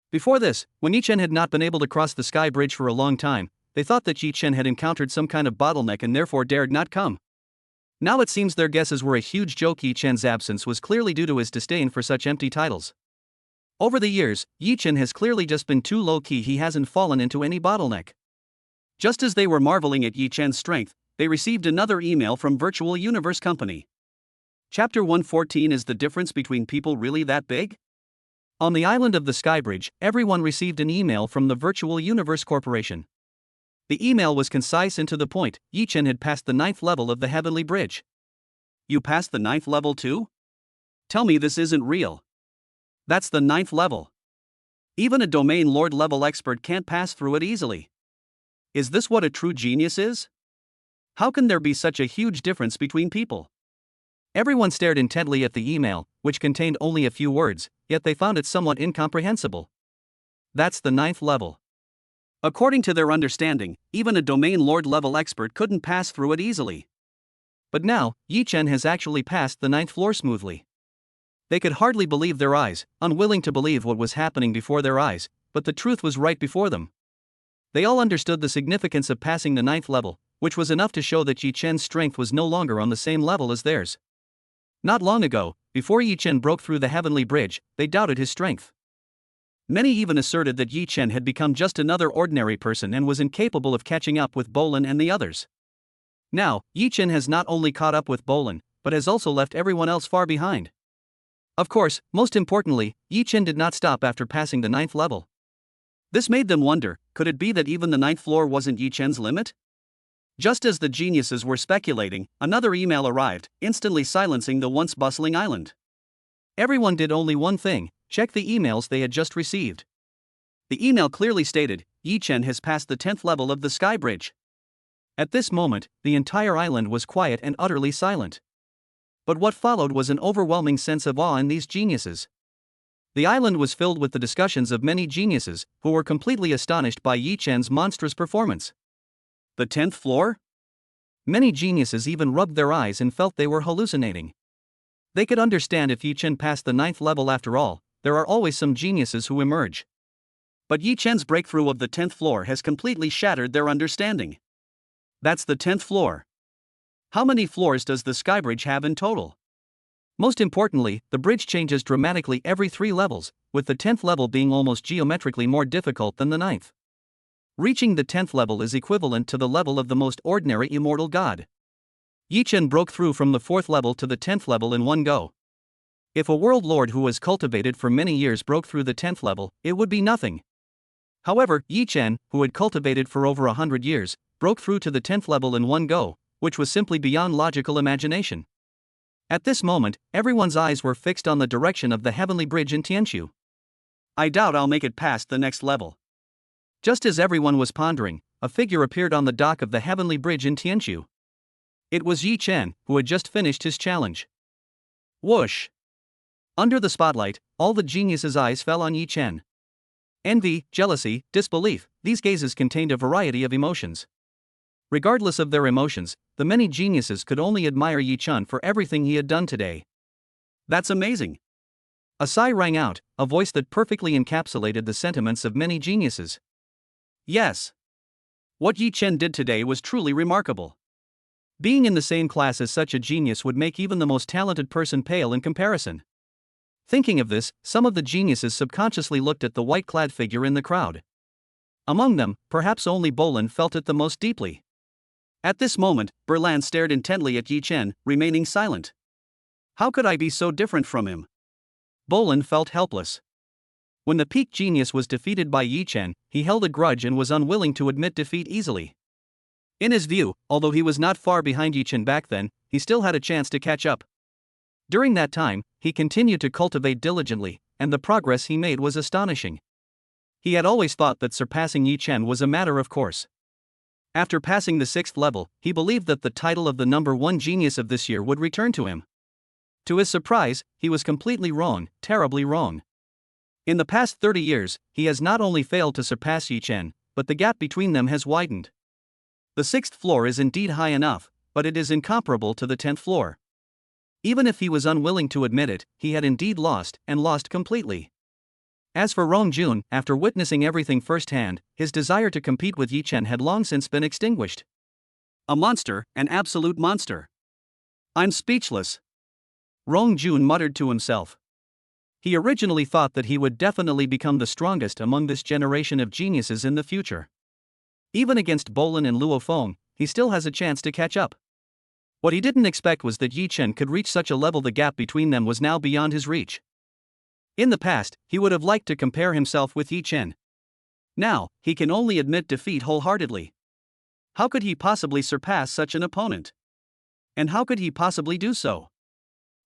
Before this, when Yi Chen had not been able to cross the Sky Bridge for a long time, they thought that Yi Chen had encountered some kind of bottleneck and therefore dared not come. Now it seems their guesses were a huge joke. Yi Chen's absence was clearly due to his disdain for such empty titles. Over the years, Yi Chen has clearly just been too low-key. He hasn't fallen into any bottleneck. Just as they were marveling at Yi Chen's strength, they received another email from Virtual Universe Company. Chapter 114. Is the difference between people really that big? On the island of the Sky Bridge, everyone received an email from the Virtual Universe Corporation. The email was concise and to the point. Yi Chen had passed the 9th level of the Heavenly Bridge. You passed the 9th level too? Tell me this isn't real. That's the 9th level. Even a Domain Lord level expert can't pass through it easily. Is this what a true genius is? How can there be such a huge difference between people? Everyone stared intently at the email, which contained only a few words, yet they found it somewhat incomprehensible. That's the 9th level. According to their understanding, even a Domain Lord level expert couldn't pass through it easily. But now, Yi Chen has actually passed the 9th floor smoothly. They could hardly believe their eyes, unwilling to believe what was happening before their eyes, but the truth was right before them. They all understood the significance of passing the 9th level, which was enough to show that Yi Chen's strength was no longer on the same level as theirs. Not long ago, before Yi Chen broke through the Heavenly Bridge, they doubted his strength. Many even asserted that Yi Chen had become just another ordinary person and was incapable of catching up with Bolin and the others. Now, Yi Chen has not only caught up with Bolin, but has also left everyone else far behind. Of course, most importantly, Yi Chen did not stop after passing the 9th level. This made them wonder, could it be that even the 9th floor wasn't Yi Chen's limit? Just as the geniuses were speculating, another email arrived, instantly silencing the once bustling island. Everyone did only one thing: check the emails they had just received. The email clearly stated, Yi Chen has passed the 10th level of the Sky Bridge. At this moment, the entire island was quiet and utterly silent. But what followed was an overwhelming sense of awe in these geniuses. The island was filled with the discussions of many geniuses, who were completely astonished by Yi Chen's monstrous performance. The 10th floor? Many geniuses even rubbed their eyes and felt they were hallucinating. They could understand if Yi Chen passed the 9th level after all, there are always some geniuses who emerge. But Yi Chen's breakthrough of the 10th floor has completely shattered their understanding. That's the 10th floor. How many floors does the Skybridge have in total? Most importantly, the bridge changes dramatically every 3 levels, with the 10th level being almost geometrically more difficult than the 9th. Reaching the 10th level is equivalent to the level of the most ordinary immortal god. Yi Chen broke through from the 4th level to the 10th level in one go. If a world lord who was cultivated for many years broke through the 10th level, it would be nothing. However, Yi Chen, who had cultivated for over 100 years, broke through to the 10th level in one go, which was simply beyond logical imagination. At this moment, everyone's eyes were fixed on the direction of the heavenly bridge in Tianqiu. I doubt I'll make it past the next level. Just as everyone was pondering, a figure appeared on the dock of the heavenly bridge in Tianqiu. It was Yi Chen, who had just finished his challenge. Whoosh! Under the spotlight, all the geniuses' eyes fell on Yi Chen. Envy, jealousy, disbelief, these gazes contained a variety of emotions. Regardless of their emotions, the many geniuses could only admire Yi Chen for everything he had done today. That's amazing! A sigh rang out, a voice that perfectly encapsulated the sentiments of many geniuses. Yes! What Yi Chen did today was truly remarkable. Being in the same class as such a genius would make even the most talented person pale in comparison. Thinking of this, some of the geniuses subconsciously looked at the white-clad figure in the crowd. Among them, perhaps only Bolin felt it the most deeply. At this moment, Berlan stared intently at Yi Chen, remaining silent. How could I be so different from him? Bolin felt helpless. When the peak genius was defeated by Yi Chen, he held a grudge and was unwilling to admit defeat easily. In his view, although he was not far behind Yi Chen back then, he still had a chance to catch up. During that time, he continued to cultivate diligently, and the progress he made was astonishing. He had always thought that surpassing Yi Chen was a matter of course. After passing the 6th level, he believed that the title of the number 1 genius of this year would return to him. To his surprise, he was completely wrong, terribly wrong. In the past 30 years, he has not only failed to surpass Yi Chen, but the gap between them has widened. The 6th floor is indeed high enough, but it is incomparable to the 10th floor. Even if he was unwilling to admit it, he had indeed lost, and lost completely. As for Rong Jun, after witnessing everything firsthand, his desire to compete with Yi Chen had long since been extinguished. A monster, an absolute monster. I'm speechless. Rong Jun muttered to himself. He originally thought that he would definitely become the strongest among this generation of geniuses in the future. Even against Bolin and Luo Feng, he still has a chance to catch up. What he didn't expect was that Yi Chen could reach such a level. The gap between them was now beyond his reach. In the past, he would have liked to compare himself with Yi Chen. Now, he can only admit defeat wholeheartedly. How could he possibly surpass such an opponent? And how could he possibly do so?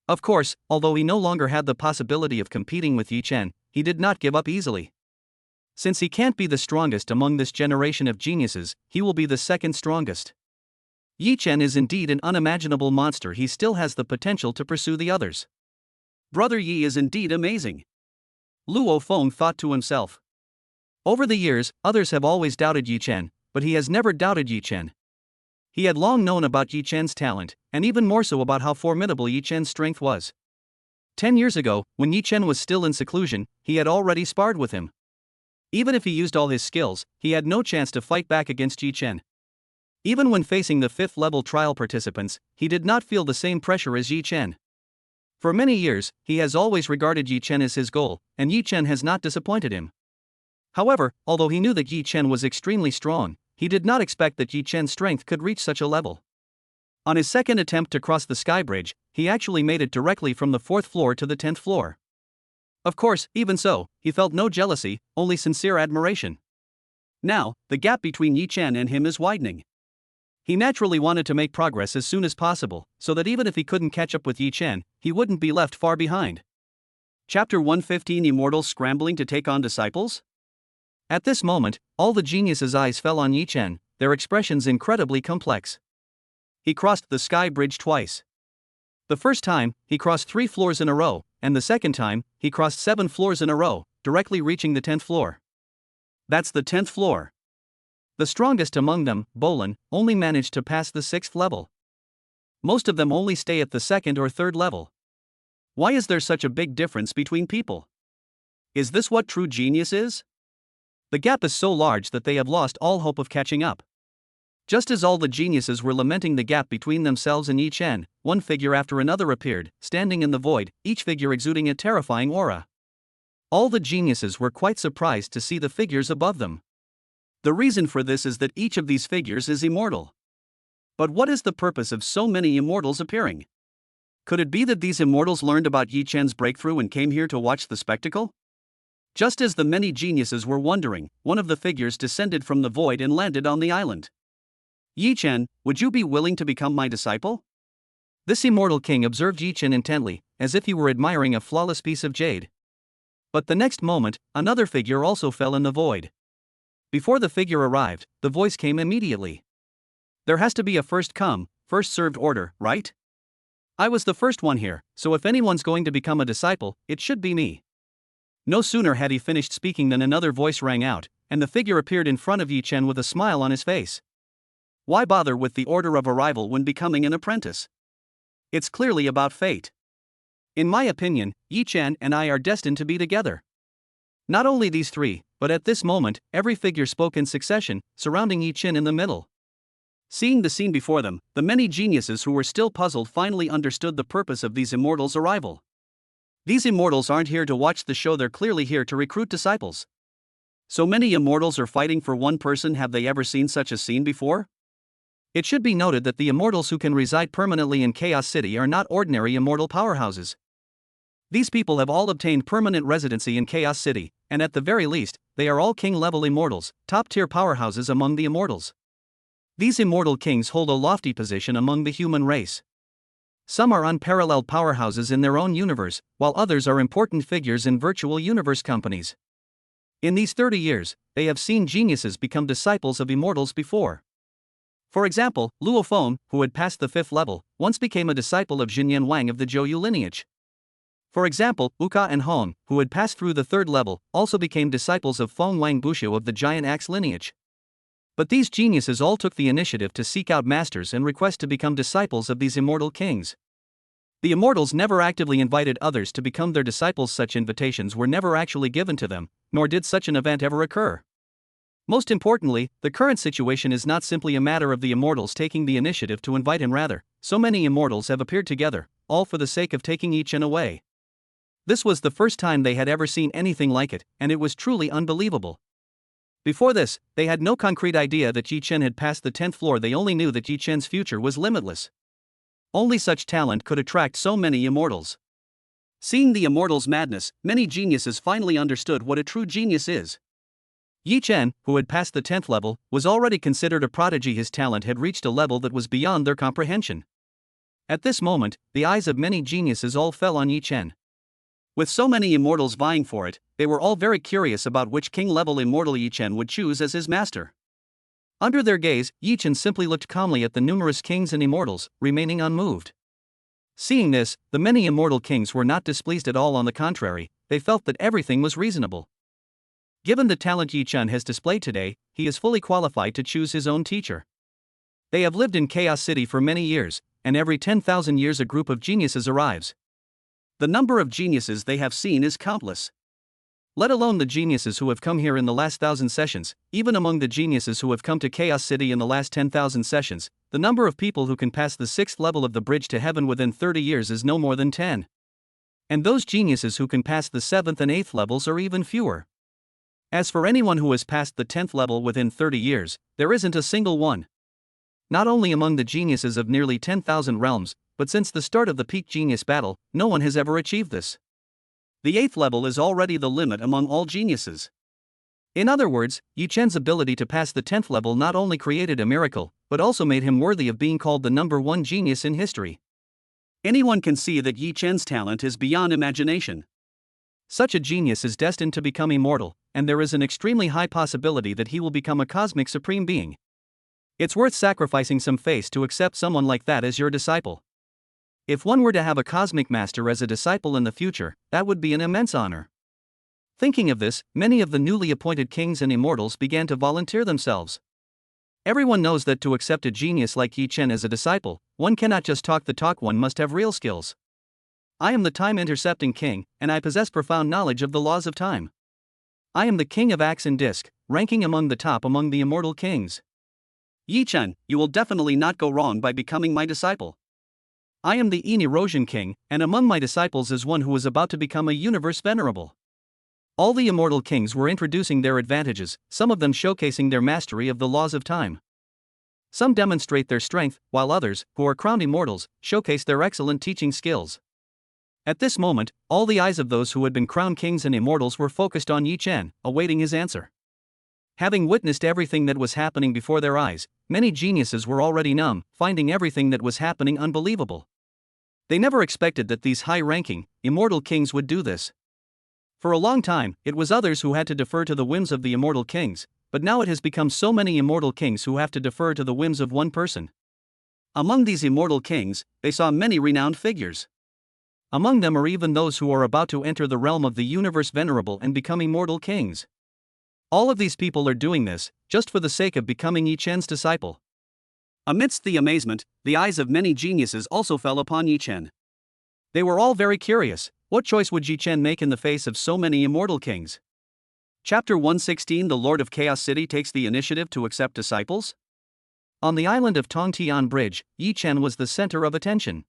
Of course, although he no longer had the possibility of competing with Yi Chen, he did not give up easily. Since he can't be the strongest among this generation of geniuses, he will be the second strongest. Yi Chen is indeed an unimaginable monster. He still has the potential to pursue the others. Brother Yi is indeed amazing. Luo Feng thought to himself. Over the years, others have always doubted Yi Chen, but he has never doubted Yi Chen. He had long known about Yi Chen's talent, and even more so about how formidable Yi Chen's strength was. 10 years ago, when Yi Chen was still in seclusion, he had already sparred with him. Even if he used all his skills, he had no chance to fight back against Yi Chen. Even when facing the 5th level trial participants, he did not feel the same pressure as Yi Chen. For many years, he has always regarded Yi Chen as his goal, and Yi Chen has not disappointed him. However, although he knew that Yi Chen was extremely strong, he did not expect that Yi Chen's strength could reach such a level. On his second attempt to cross the sky bridge, he actually made it directly from the 4th floor to the 10th floor. Of course, even so, he felt no jealousy, only sincere admiration. Now, the gap between Yi Chen and him is widening. He naturally wanted to make progress as soon as possible, so that even if he couldn't catch up with Yi Chen, he wouldn't be left far behind. Chapter 115 Immortals Scrambling to Take on Disciples? At this moment, all the geniuses' eyes fell on Yi Chen, their expressions incredibly complex. He crossed the sky bridge twice. The first time, he crossed 3 floors in a row, and the second time, he crossed 7 floors in a row, directly reaching the 10th floor. That's the 10th floor. The strongest among them, Bolin, only managed to pass the 6th level. Most of them only stay at the 2nd or 3rd level. Why is there such a big difference between people? Is this what true genius is? The gap is so large that they have lost all hope of catching up. Just as all the geniuses were lamenting the gap between themselves and Yi Chen, one figure after another appeared, standing in the void, each figure exuding a terrifying aura. All the geniuses were quite surprised to see the figures above them. The reason for this is that each of these figures is immortal. But what is the purpose of so many immortals appearing? Could it be that these immortals learned about Yi Chen's breakthrough and came here to watch the spectacle? Just as the many geniuses were wondering, one of the figures descended from the void and landed on the island. Yi Chen, would you be willing to become my disciple? This immortal king observed Yi Chen intently, as if he were admiring a flawless piece of jade. But the next moment, another figure also fell in the void. Before the figure arrived, the voice came immediately. There has to be a first come, first served order, right? I was the first one here, so if anyone's going to become a disciple, it should be me. No sooner had he finished speaking than another voice rang out, and the figure appeared in front of Yi Chen with a smile on his face. Why bother with the order of arrival when becoming an apprentice? It's clearly about fate. In my opinion, Yi Chen and I are destined to be together. Not only these three, but at this moment, every figure spoke in succession, surrounding Yi Chen in the middle. Seeing the scene before them, the many geniuses who were still puzzled finally understood the purpose of these immortals' arrival. These immortals aren't here to watch the show, they're clearly here to recruit disciples. So many immortals are fighting for one person. Have they ever seen such a scene before? It should be noted that the immortals who can reside permanently in Chaos City are not ordinary immortal powerhouses. These people have all obtained permanent residency in Chaos City, and at the very least, they are all king-level immortals, top-tier powerhouses among the immortals. These immortal kings hold a lofty position among the human race. Some are unparalleled powerhouses in their own universe, while others are important figures in virtual universe companies. In these 30 years, they have seen geniuses become disciples of immortals before. For example, Luo Feng, who had passed the 5th level, once became a disciple of Xinyan Wang of the Zhouyu lineage. For example, Uka and Hong, who had passed through the 3rd level, also became disciples of Feng Wang Bushu of the Giant Axe lineage. But these geniuses all took the initiative to seek out masters and request to become disciples of these immortal kings. The immortals never actively invited others to become their disciples. Such invitations were never actually given to them, nor did such an event ever occur. Most importantly, the current situation is not simply a matter of the immortals taking the initiative to invite him. Rather, so many immortals have appeared together, all for the sake of taking Yi Chen away. This was the first time they had ever seen anything like it, and it was truly unbelievable. Before this, they had no concrete idea that Yi Chen had passed the 10th floor. They only knew that Yi Chen's future was limitless. Only such talent could attract so many immortals. Seeing the immortals' madness, many geniuses finally understood what a true genius is. Yi Chen, who had passed the 10th level, was already considered a prodigy. His talent had reached a level that was beyond their comprehension. At this moment, the eyes of many geniuses all fell on Yi Chen. With so many immortals vying for it, they were all very curious about which king-level immortal Yi Chen would choose as his master. Under their gaze, Yi Chen simply looked calmly at the numerous kings and immortals, remaining unmoved. Seeing this, the many immortal kings were not displeased at all. On the contrary, they felt that everything was reasonable. Given the talent Yi Chen has displayed today, he is fully qualified to choose his own teacher. They have lived in Chaos City for many years, and every 10,000 years a group of geniuses arrives. The number of geniuses they have seen is countless. Let alone the geniuses who have come here in the last 1,000 sessions. Even among the geniuses who have come to Chaos City in the last 10,000 sessions, the number of people who can pass the 6th level of the bridge to heaven within 30 years is no more than 10. And those geniuses who can pass the 7th and 8th levels are even fewer. As for anyone who has passed the 10th level within 30 years, there isn't a single one. Not only among the geniuses of nearly 10,000 realms, but since the start of the peak genius battle, no one has ever achieved this. The 8th level is already the limit among all geniuses. In other words, Yi Chen's ability to pass the 10th level not only created a miracle, but also made him worthy of being called the number one genius in history. Anyone can see that Yi Chen's talent is beyond imagination. Such a genius is destined to become immortal, and there is an extremely high possibility that he will become a cosmic supreme being. It's worth sacrificing some face to accept someone like that as your disciple. If one were to have a cosmic master as a disciple in the future, that would be an immense honor. Thinking of this, many of the newly appointed kings and immortals began to volunteer themselves. Everyone knows that to accept a genius like Yi Chen as a disciple, one cannot just talk the talk, one must have real skills. I am the time-intercepting king, and I possess profound knowledge of the laws of time. I am the king of Axe and Disc, ranking among the top among the immortal kings. Yi Chen, you will definitely not go wrong by becoming my disciple. I am the Yin Erosion King, and among my disciples is one who is about to become a universe venerable. All the immortal kings were introducing their advantages, some of them showcasing their mastery of the laws of time. Some demonstrate their strength, while others, who are crowned immortals, showcase their excellent teaching skills. At this moment, all the eyes of those who had been crowned kings and immortals were focused on Yi Chen, awaiting his answer. Having witnessed everything that was happening before their eyes, many geniuses were already numb, finding everything that was happening unbelievable. They never expected that these high-ranking, immortal kings would do this. For a long time, it was others who had to defer to the whims of the immortal kings, but now it has become so many immortal kings who have to defer to the whims of one person. Among these immortal kings, they saw many renowned figures. Among them are even those who are about to enter the realm of the universe venerable and become immortal kings. All of these people are doing this, just for the sake of becoming Yi Chen's disciple. Amidst the amazement, the eyes of many geniuses also fell upon Yi Chen. They were all very curious. What choice would Yi Chen make in the face of so many immortal kings? Chapter 116 The Lord of Chaos City takes the initiative to accept disciples? On the island of Tongtian Bridge, Yi Chen was the center of attention.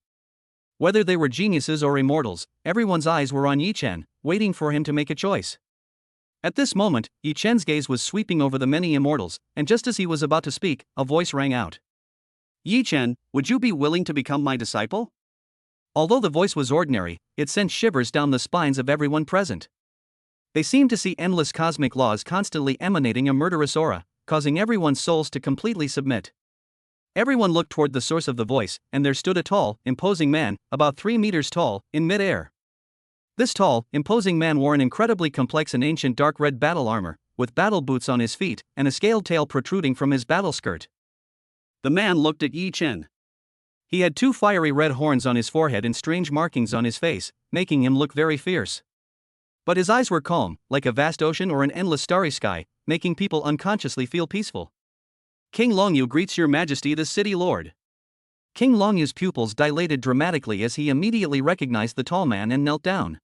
Whether they were geniuses or immortals, everyone's eyes were on Yi Chen, waiting for him to make a choice. At this moment, Yi Chen's gaze was sweeping over the many immortals, and just as he was about to speak, a voice rang out. Yi Chen, would you be willing to become my disciple? Although the voice was ordinary, it sent shivers down the spines of everyone present. They seemed to see endless cosmic laws constantly emanating a murderous aura, causing everyone's souls to completely submit. Everyone looked toward the source of the voice, and there stood a tall, imposing man, about 3 meters tall, in mid-air. This tall, imposing man wore an incredibly complex and ancient dark red battle armor, with battle boots on his feet, and a scaled tail protruding from his battle skirt. The man looked at Yi Chen. He had 2 fiery red horns on his forehead and strange markings on his face, making him look very fierce. But his eyes were calm, like a vast ocean or an endless starry sky, making people unconsciously feel peaceful. King Longyu greets your majesty the city lord. King Longyu's pupils dilated dramatically as he immediately recognized the tall man and knelt down.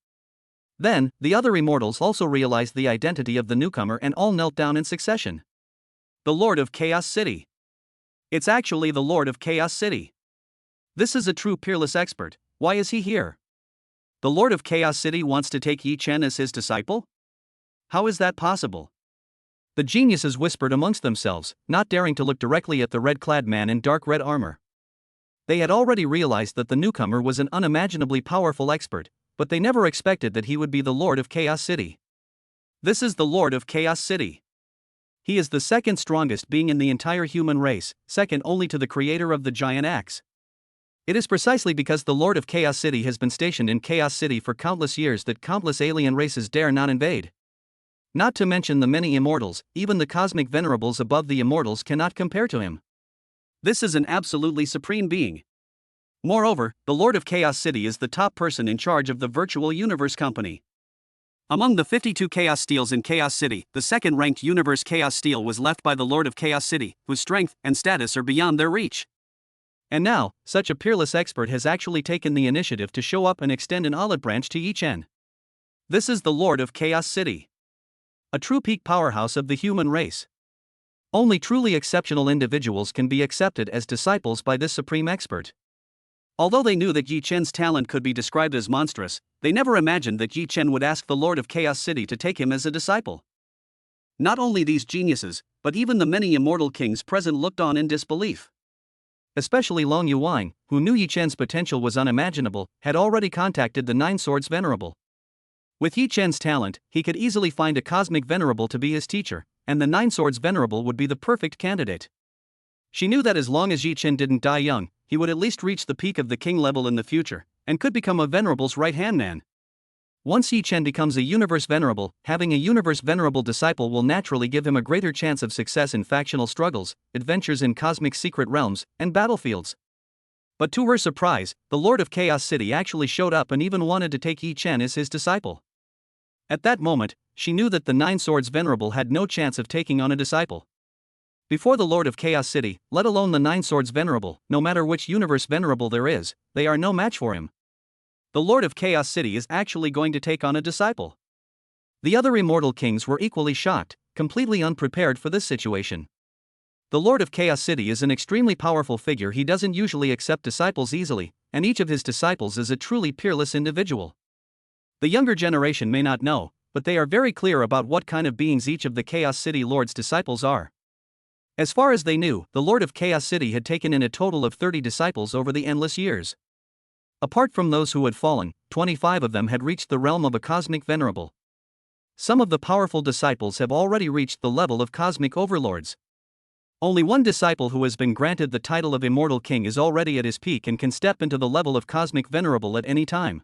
Then, the other immortals also realized the identity of the newcomer and all knelt down in succession. The Lord of Chaos City. It's actually the Lord of Chaos City. This is a true peerless expert. Why is he here? The Lord of Chaos City wants to take Yi Chen as his disciple? How is that possible? The geniuses whispered amongst themselves, not daring to look directly at the red-clad man in dark red armor. They had already realized that the newcomer was an unimaginably powerful expert, but they never expected that he would be the Lord of Chaos City. This is the Lord of Chaos City. He is the second strongest being in the entire human race, second only to the creator of the giant axe. It is precisely because the Lord of Chaos City has been stationed in Chaos City for countless years that countless alien races dare not invade. Not to mention the many immortals, even the cosmic venerables above the immortals cannot compare to him. This is an absolutely supreme being. Moreover, the Lord of Chaos City is the top person in charge of the Virtual Universe Company. Among the 52 Chaos Steels in Chaos City, the second-ranked Universe Chaos Steel was left by the Lord of Chaos City, whose strength and status are beyond their reach. And now, such a peerless expert has actually taken the initiative to show up and extend an olive branch to Yi Chen. This is the Lord of Chaos City. A true peak powerhouse of the human race. Only truly exceptional individuals can be accepted as disciples by this supreme expert. Although they knew that Yi Chen's talent could be described as monstrous, they never imagined that Yi Chen would ask the Lord of Chaos City to take him as a disciple. Not only these geniuses, but even the many immortal kings present looked on in disbelief. Especially Long Yuwang, who knew Yi Chen's potential was unimaginable, had already contacted the Nine Swords Venerable. With Yi Chen's talent, he could easily find a cosmic venerable to be his teacher, and the Nine Swords Venerable would be the perfect candidate. She knew that as long as Yi Chen didn't die young, he would at least reach the peak of the king level in the future, and could become a venerable's right-hand man. Once Yi Chen becomes a universe venerable, having a universe venerable disciple will naturally give him a greater chance of success in factional struggles, adventures in cosmic secret realms, and battlefields. But to her surprise, the Lord of Chaos City actually showed up and even wanted to take Yi Chen as his disciple. At that moment, she knew that the Nine Swords Venerable had no chance of taking on a disciple. Before the Lord of Chaos City, let alone the Nine Swords Venerable, no matter which universe venerable there is, they are no match for him. the Lord of Chaos City is actually going to take on a disciple. The other immortal kings were equally shocked, completely unprepared for this situation. The Lord of Chaos City is an extremely powerful figure. He doesn't usually accept disciples easily, and each of his disciples is a truly peerless individual. The younger generation may not know, but they are very clear about what kind of beings each of the Chaos City Lord's disciples are. As far as they knew, the Lord of Chaos City had taken in a total of 30 disciples over the endless years. Apart from those who had fallen, 25 of them had reached the realm of a cosmic venerable. Some of the powerful disciples have already reached the level of cosmic overlords. Only one disciple who has been granted the title of Immortal King is already at his peak and can step into the level of cosmic venerable at any time.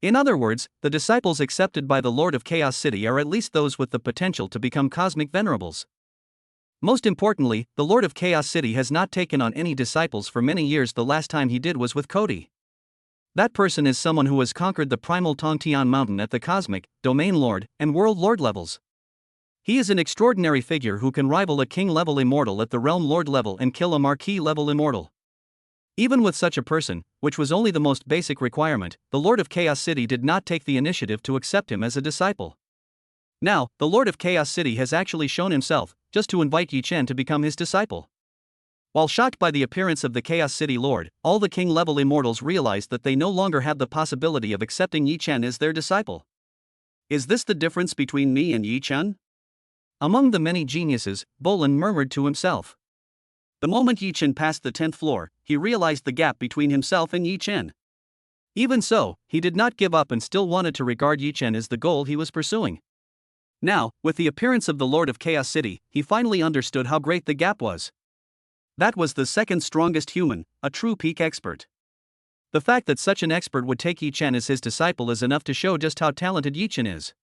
In other words, the disciples accepted by the Lord of Chaos City are at least those with the potential to become cosmic venerables. Most importantly, the Lord of Chaos City has not taken on any disciples for many years. The last time he did was with Cody. That person is someone who has conquered the primal Tongtian mountain at the cosmic, domain lord, and world lord levels. He is an extraordinary figure who can rival a king-level immortal at the realm lord level and kill a marquis-level immortal. Even with such a person, which was only the most basic requirement, the Lord of Chaos City did not take the initiative to accept him as a disciple. Now, the Lord of Chaos City has actually shown himself, just to invite Yi Chen to become his disciple. While shocked by the appearance of the Chaos City Lord, all the king-level immortals realized that they no longer have the possibility of accepting Yi Chen as their disciple. Is this the difference between me and Yi Chen? Among the many geniuses, Bolin murmured to himself. The moment Yi Chen passed the 10th floor, he realized the gap between himself and Yi Chen. Even so, he did not give up and still wanted to regard Yi Chen as the goal he was pursuing. Now, with the appearance of the Lord of Chaos City, he finally understood how great the gap was. That was the second strongest human, a true peak expert. The fact that such an expert would take Yi Chen as his disciple is enough to show just how talented Yi Chen is.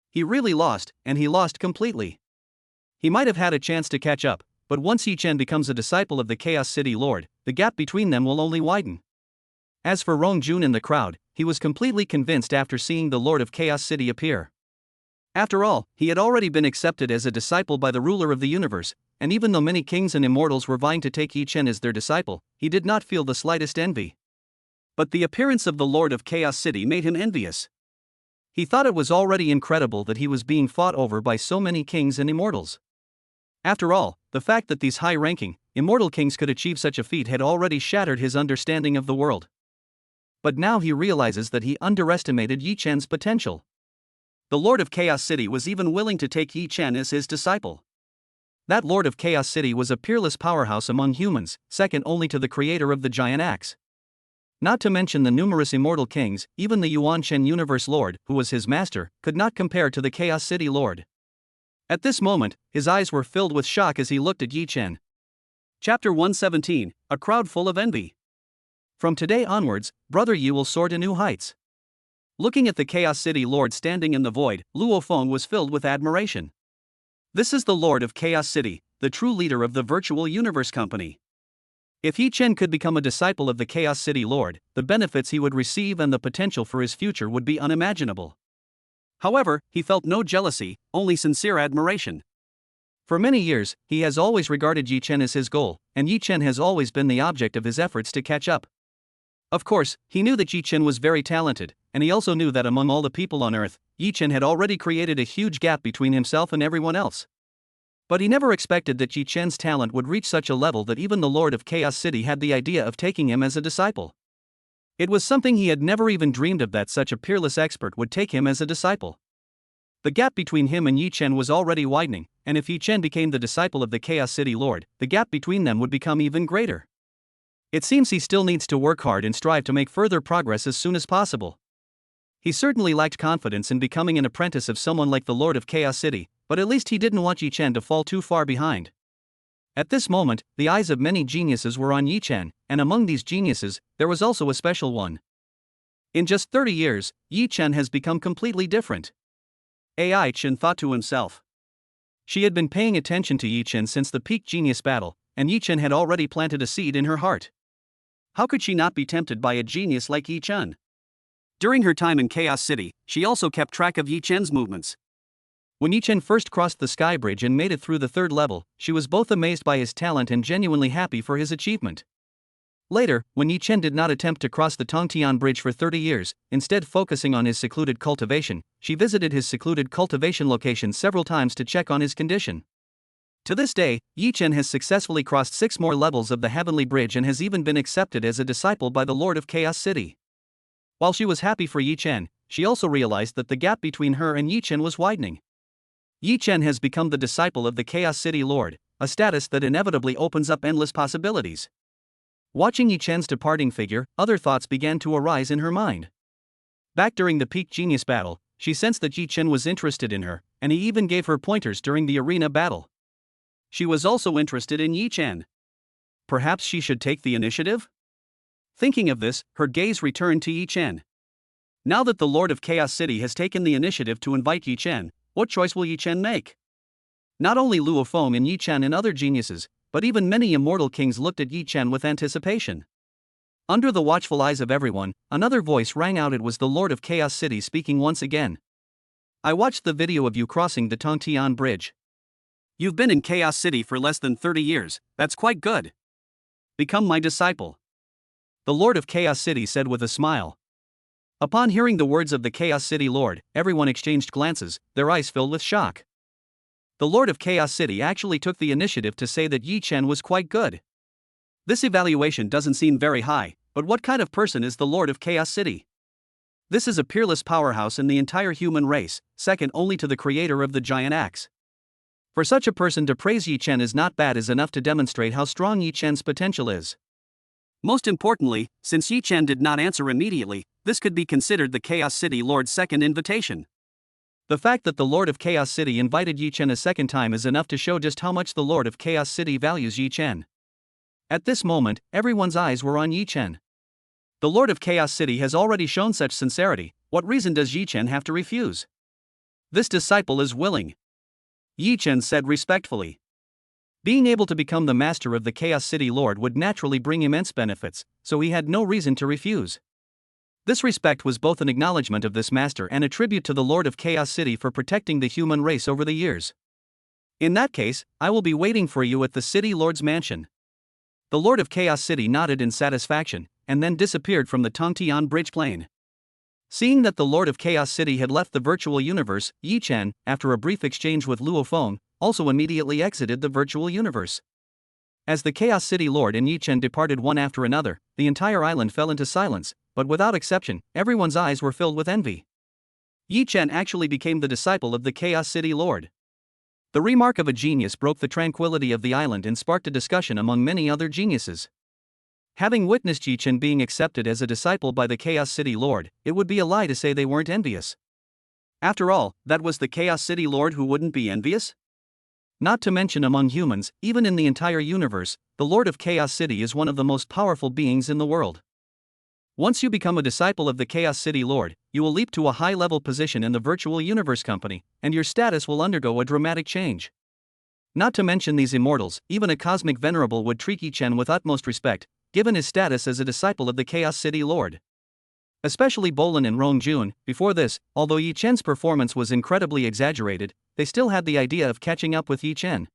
He really lost, and he lost completely. He might have had a chance to catch up, but once Yi Chen becomes a disciple of the Chaos City Lord, the gap between them will only widen. As for Rong Jun in the crowd, he was completely convinced after seeing the Lord of Chaos City appear. After all, he had already been accepted as a disciple by the ruler of the universe, and even though many kings and immortals were vying to take Yi Chen as their disciple, he did not feel the slightest envy. But the appearance of the Lord of Chaos City made him envious. He thought it was already incredible that he was being fought over by so many kings and immortals. After all, the fact that these high-ranking, immortal kings could achieve such a feat had already shattered his understanding of the world. But now he realizes that he underestimated Yi Chen's potential. The Lord of Chaos City was even willing to take Yi Chen as his disciple. That Lord of Chaos City was a peerless powerhouse among humans, second only to the creator of the giant axe. Not to mention the numerous immortal kings, even the Yuan Shen Universe Lord, who was his master, could not compare to the Chaos City Lord. At this moment, his eyes were filled with shock as he looked at Yi Chen. Chapter 117, A Crowd Full of Envy. From today onwards, Brother Yi will soar to new heights. Looking at the Chaos City Lord standing in the void, Luo Feng was filled with admiration. This is the Lord of Chaos City, the true leader of the Virtual Universe Company. If Yi Chen could become a disciple of the Chaos City Lord, the benefits he would receive and the potential for his future would be unimaginable. However, he felt no jealousy, only sincere admiration. For many years, he has always regarded Yi Chen as his goal, and Yi Chen has always been the object of his efforts to catch up. Of course, he knew that Yi Chen was very talented, and he also knew that among all the people on Earth, Yi Chen had already created a huge gap between himself and everyone else. But he never expected that Yi Chen's talent would reach such a level that even the Lord of Chaos City had the idea of taking him as a disciple. It was something he had never even dreamed of, that such a peerless expert would take him as a disciple. The gap between him and Yi Chen was already widening, and if Yi Chen became the disciple of the Chaos City Lord, the gap between them would become even greater. It seems he still needs to work hard and strive to make further progress as soon as possible. He certainly lacked confidence in becoming an apprentice of someone like the Lord of Chaos City, but at least he didn't want Yi Chen to fall too far behind. At this moment, the eyes of many geniuses were on Yi Chen, and among these geniuses, there was also a special one. In just 30 years, Yi Chen has become completely different. Yi Chen thought to himself. She had been paying attention to Yi Chen since the peak genius battle, and Yi Chen had already planted a seed in her heart. How could she not be tempted by a genius like Yi Chen? During her time in Chaos City, she also kept track of Yi Chen's movements. When Yi Chen first crossed the sky bridge and made it through the 3rd level, she was both amazed by his talent and genuinely happy for his achievement. Later, when Yi Chen did not attempt to cross the Tongtian Bridge for 30 years, instead focusing on his secluded cultivation, she visited his secluded cultivation location several times to check on his condition. To this day, Yi Chen has successfully crossed 6 more levels of the Heavenly Bridge and has even been accepted as a disciple by the Lord of Chaos City. While she was happy for Yi Chen, she also realized that the gap between her and Yi Chen was widening. Yi Chen has become the disciple of the Chaos City Lord, a status that inevitably opens up endless possibilities. Watching Yi Chen's departing figure, other thoughts began to arise in her mind. Back during the peak genius battle, she sensed that Yi Chen was interested in her, and he even gave her pointers during the arena battle. She was also interested in Yi Chen. Perhaps she should take the initiative? Thinking of this, her gaze returned to Yi Chen. Now that the Lord of Chaos City has taken the initiative to invite Yi Chen, what choice will Yi Chen make? Not only Luo Feng and Yi Chen and other geniuses, but even many immortal kings looked at Yi Chen with anticipation. Under the watchful eyes of everyone, another voice rang out. It was the Lord of Chaos City speaking once again. I watched the video of you crossing the Tongtian Bridge. You've been in Chaos City for less than 30 years, that's quite good. Become my disciple. The Lord of Chaos City said with a smile. Upon hearing the words of the Chaos City Lord, everyone exchanged glances, their eyes filled with shock. The Lord of Chaos City actually took the initiative to say that Yi Chen was quite good. This evaluation doesn't seem very high, but what kind of person is the Lord of Chaos City? This is a peerless powerhouse in the entire human race, second only to the creator of the giant axe. For such a person to praise Yi Chen is not bad, is enough to demonstrate how strong Yi Chen's potential is. Most importantly, since Yi Chen did not answer immediately, this could be considered the Chaos City Lord's second invitation. The fact that the Lord of Chaos City invited Yi Chen a second time is enough to show just how much the Lord of Chaos City values Yi Chen. At this moment, everyone's eyes were on Yi Chen. The Lord of Chaos City has already shown such sincerity, what reason does Yi Chen have to refuse? This disciple is willing. Yi Chen said respectfully. Being able to become the master of the Chaos City Lord would naturally bring immense benefits, so he had no reason to refuse. This respect was both an acknowledgement of this master and a tribute to the Lord of Chaos City for protecting the human race over the years. In that case, I will be waiting for you at the City Lord's mansion. The Lord of Chaos City nodded in satisfaction, and then disappeared from the Tongtian Bridge plain. Seeing that the Lord of Chaos City had left the virtual universe, Yi Chen, after a brief exchange with Luo Feng, also immediately exited the virtual universe. As the Chaos City Lord and Yi Chen departed one after another, the entire island fell into silence, but without exception, everyone's eyes were filled with envy. Yi Chen actually became the disciple of the Chaos City Lord. The remark of a genius broke the tranquility of the island and sparked a discussion among many other geniuses. Having witnessed Yi Chen being accepted as a disciple by the Chaos City Lord, it would be a lie to say they weren't envious. After all, that was the Chaos City Lord who wouldn't be envious? Not to mention among humans, even in the entire universe, the Lord of Chaos City is one of the most powerful beings in the world. Once you become a disciple of the Chaos City Lord, you will leap to a high-level position in the virtual universe company, and your status will undergo a dramatic change. Not to mention these immortals, even a cosmic venerable would treat Yi Chen with utmost respect, given his status as a disciple of the Chaos City Lord. Especially Bolin and Rong Jun, before this, although Yi Chen's performance was incredibly exaggerated, they still had the idea of catching up with Yi Chen.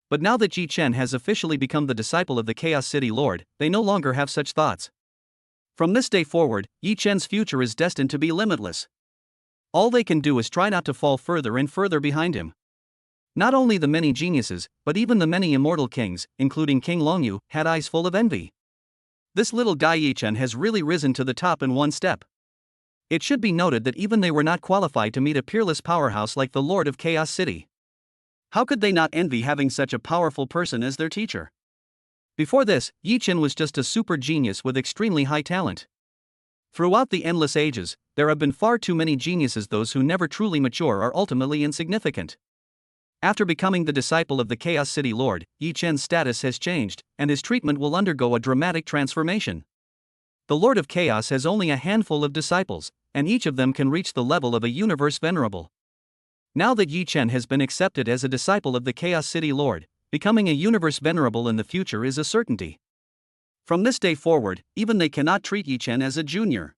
But now that Yi Chen has officially become the disciple of the Chaos City Lord, they no longer have such thoughts. From this day forward, Yi Chen's future is destined to be limitless. All they can do is try not to fall further and further behind him. Not only the many geniuses, but even the many immortal kings, including King Longyu, had eyes full of envy. This little guy Yi Chen has really risen to the top in one step. It should be noted that even they were not qualified to meet a peerless powerhouse like the Lord of Chaos City. How could they not envy having such a powerful person as their teacher? Before this, Yi Chen was just a super genius with extremely high talent. Throughout the endless ages, there have been far too many geniuses. Those who never truly mature are ultimately insignificant. After becoming the disciple of the Chaos City Lord, Yi Chen's status has changed, and his treatment will undergo a dramatic transformation. The Lord of Chaos has only a handful of disciples, and each of them can reach the level of a universe venerable. Now that Yi Chen has been accepted as a disciple of the Chaos City Lord, becoming a universe venerable in the future is a certainty. From this day forward, even they cannot treat Yi Chen as a junior.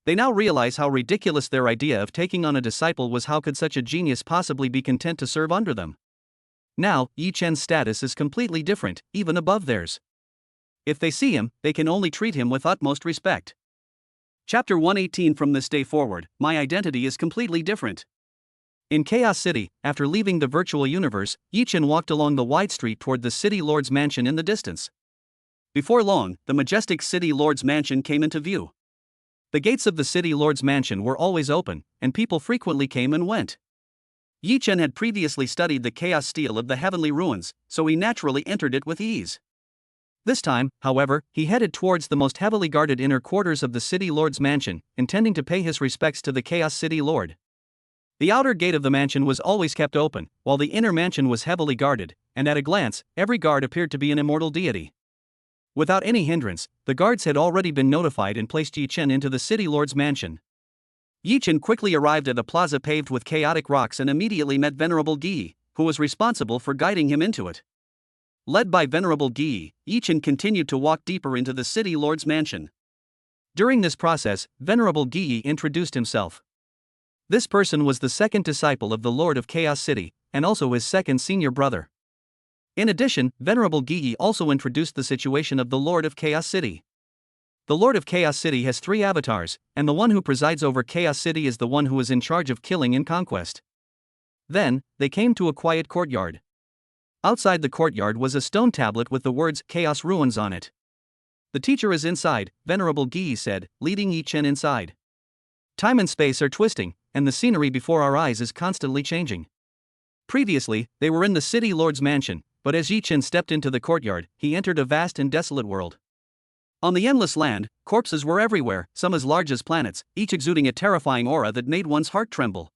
They now realize how ridiculous their idea of taking on a disciple was. How could such a genius possibly be content to serve under them? Now, Yi Chen's status is completely different, even above theirs. If they see him, they can only treat him with utmost respect. Chapter 118. From this day forward, my identity is completely different. In Chaos City, after leaving the virtual universe, Yi Chen walked along the wide street toward the City Lord's mansion in the distance. Before long, the majestic City Lord's mansion came into view. The gates of the City Lord's mansion were always open, and people frequently came and went. Yi Chen had previously studied the chaos steel of the heavenly ruins, so he naturally entered it with ease. This time, however, he headed towards the most heavily guarded inner quarters of the City Lord's mansion, intending to pay his respects to the Chaos City Lord. The outer gate of the mansion was always kept open, while the inner mansion was heavily guarded, and at a glance, every guard appeared to be an immortal deity. Without any hindrance, the guards had already been notified and placed Yi Chen into the City Lord's mansion. Yi Chen quickly arrived at a plaza paved with chaotic rocks and immediately met Venerable Gi, who was responsible for guiding him into it. Led by Venerable Gi, Yi Chen continued to walk deeper into the City Lord's mansion. During this process, Venerable Gi introduced himself. This person was the second disciple of the Lord of Chaos City, and also his second senior brother. In addition, Venerable Gi also introduced the situation of the Lord of Chaos City. The Lord of Chaos City has 3 avatars, and the one who presides over Chaos City is the one who is in charge of killing and conquest. Then, they came to a quiet courtyard. Outside the courtyard was a stone tablet with the words Chaos Ruins on it. The teacher is inside, Venerable Gi said, leading Yi Chen inside. Time and space are twisting, and the scenery before our eyes is constantly changing. Previously, they were in the City Lord's mansion, but as Yi Chen stepped into the courtyard, he entered a vast and desolate world. On the endless land, corpses were everywhere, some as large as planets, each exuding a terrifying aura that made one's heart tremble.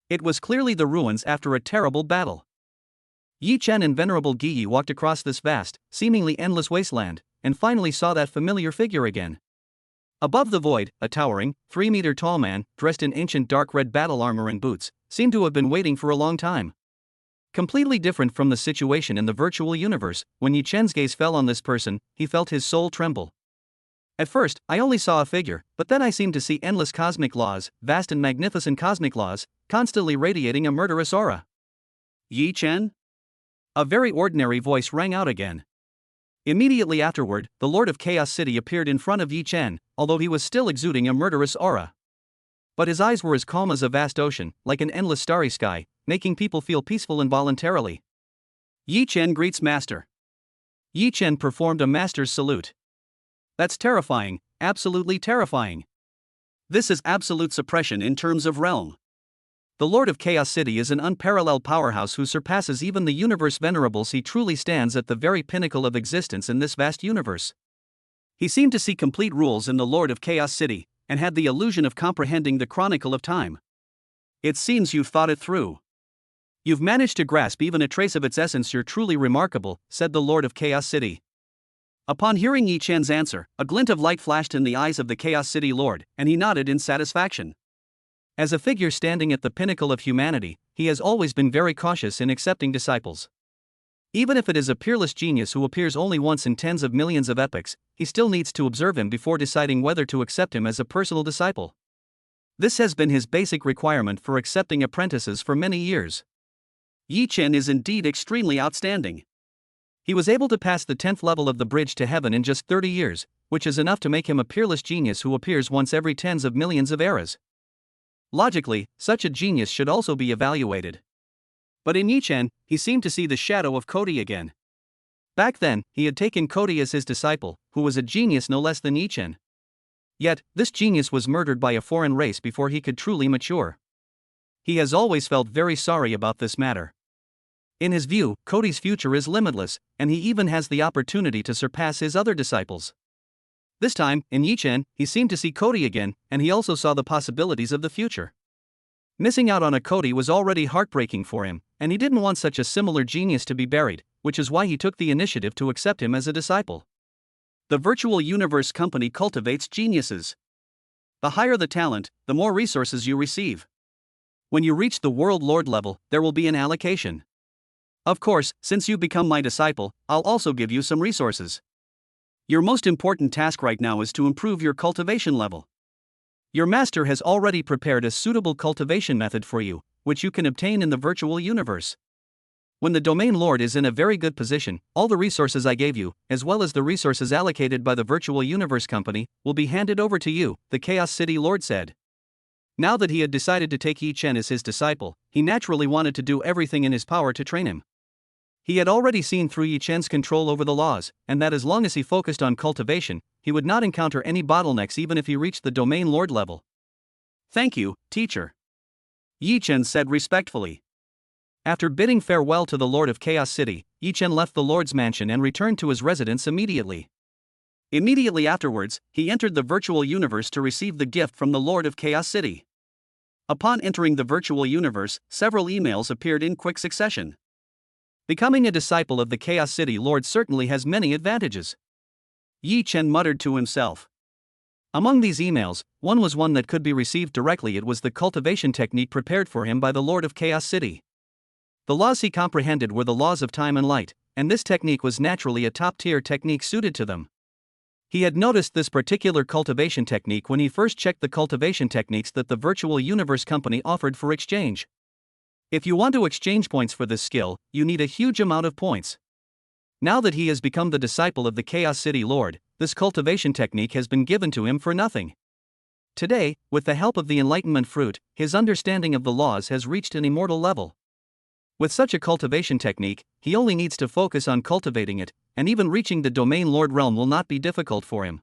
It was clearly the ruins after a terrible battle. Yi Chen and Venerable Gi walked across this vast, seemingly endless wasteland, and finally saw that familiar figure again. Above the void, a towering, 3-meter-tall man, dressed in ancient dark red battle armor and boots, seemed to have been waiting for a long time. Completely different from the situation in the virtual universe, when Yi Chen's gaze fell on this person, he felt his soul tremble. At first, I only saw a figure, but then I seemed to see endless cosmic laws, vast and magnificent cosmic laws, constantly radiating a murderous aura. Yi Chen? A very ordinary voice rang out again. Immediately afterward, the Lord of Chaos City appeared in front of Yi Chen, although he was still exuding a murderous aura. But his eyes were as calm as a vast ocean, like an endless starry sky, making people feel peaceful involuntarily. Yi Chen greets Master. Yi Chen performed a master's salute. That's terrifying, absolutely terrifying. This is absolute suppression in terms of realm. The Lord of Chaos City is an unparalleled powerhouse who surpasses even the universe. Venerables, he truly stands at the very pinnacle of existence in this vast universe. He seemed to see complete rules in the Lord of Chaos City, and had the illusion of comprehending the chronicle of time. It seems you've thought it through. You've managed to grasp even a trace of its essence. You're truly remarkable, said the Lord of Chaos City. Upon hearing Yi Chen's answer, a glint of light flashed in the eyes of the Chaos City Lord, and he nodded in satisfaction. As a figure standing at the pinnacle of humanity, he has always been very cautious in accepting disciples. Even if it is a peerless genius who appears only once in tens of millions of epochs, he still needs to observe him before deciding whether to accept him as a personal disciple. This has been his basic requirement for accepting apprentices for many years. Yi Chen is indeed extremely outstanding. He was able to pass the 10th level of the bridge to heaven in just 30 years, which is enough to make him a peerless genius who appears once every tens of millions of eras. Logically, such a genius should also be evaluated. But in Yi Chen, he seemed to see the shadow of Cody again. Back then, he had taken Cody as his disciple, who was a genius no less than Yi Chen. Yet, this genius was murdered by a foreign race before he could truly mature. He has always felt very sorry about this matter. In his view, Cody's future is limitless, and he even has the opportunity to surpass his other disciples. This time, in Yi Chen, he seemed to see Cody again, and he also saw the possibilities of the future. Missing out on a Cody was already heartbreaking for him, and he didn't want such a similar genius to be buried, which is why he took the initiative to accept him as a disciple. The Virtual Universe Company cultivates geniuses. The higher the talent, the more resources you receive. When you reach the World Lord level, there will be an allocation. Of course, since you become my disciple, I'll also give you some resources. Your most important task right now is to improve your cultivation level. Your master has already prepared a suitable cultivation method for you, which you can obtain in the virtual universe. When the domain lord is in a very good position, all the resources I gave you, as well as the resources allocated by the Virtual Universe Company, will be handed over to you, the Chaos City Lord said. Now that he had decided to take Yi Chen as his disciple, he naturally wanted to do everything in his power to train him. He had already seen through Yi Chen's control over the laws, and that as long as he focused on cultivation, he would not encounter any bottlenecks even if he reached the domain lord level. Thank you, teacher. Yi Chen said respectfully. After bidding farewell to the Lord of Chaos City, Yi Chen left the Lord's mansion and returned to his residence immediately. Immediately afterwards, he entered the virtual universe to receive the gift from the Lord of Chaos City. Upon entering the virtual universe, several emails appeared in quick succession. Becoming a disciple of the Chaos City Lord certainly has many advantages. Yi Chen muttered to himself. Among these emails, one was one that could be received directly. It was the cultivation technique prepared for him by the Lord of Chaos City. The laws he comprehended were the laws of time and light, and this technique was naturally a top-tier technique suited to them. He had noticed this particular cultivation technique when he first checked the cultivation techniques that the Virtual Universe Company offered for exchange. If you want to exchange points for this skill, you need a huge amount of points. Now that he has become the disciple of the Chaos City Lord, this cultivation technique has been given to him for nothing. Today, with the help of the Enlightenment Fruit, his understanding of the laws has reached an immortal level. With such a cultivation technique, he only needs to focus on cultivating it, and even reaching the Domain Lord realm will not be difficult for him.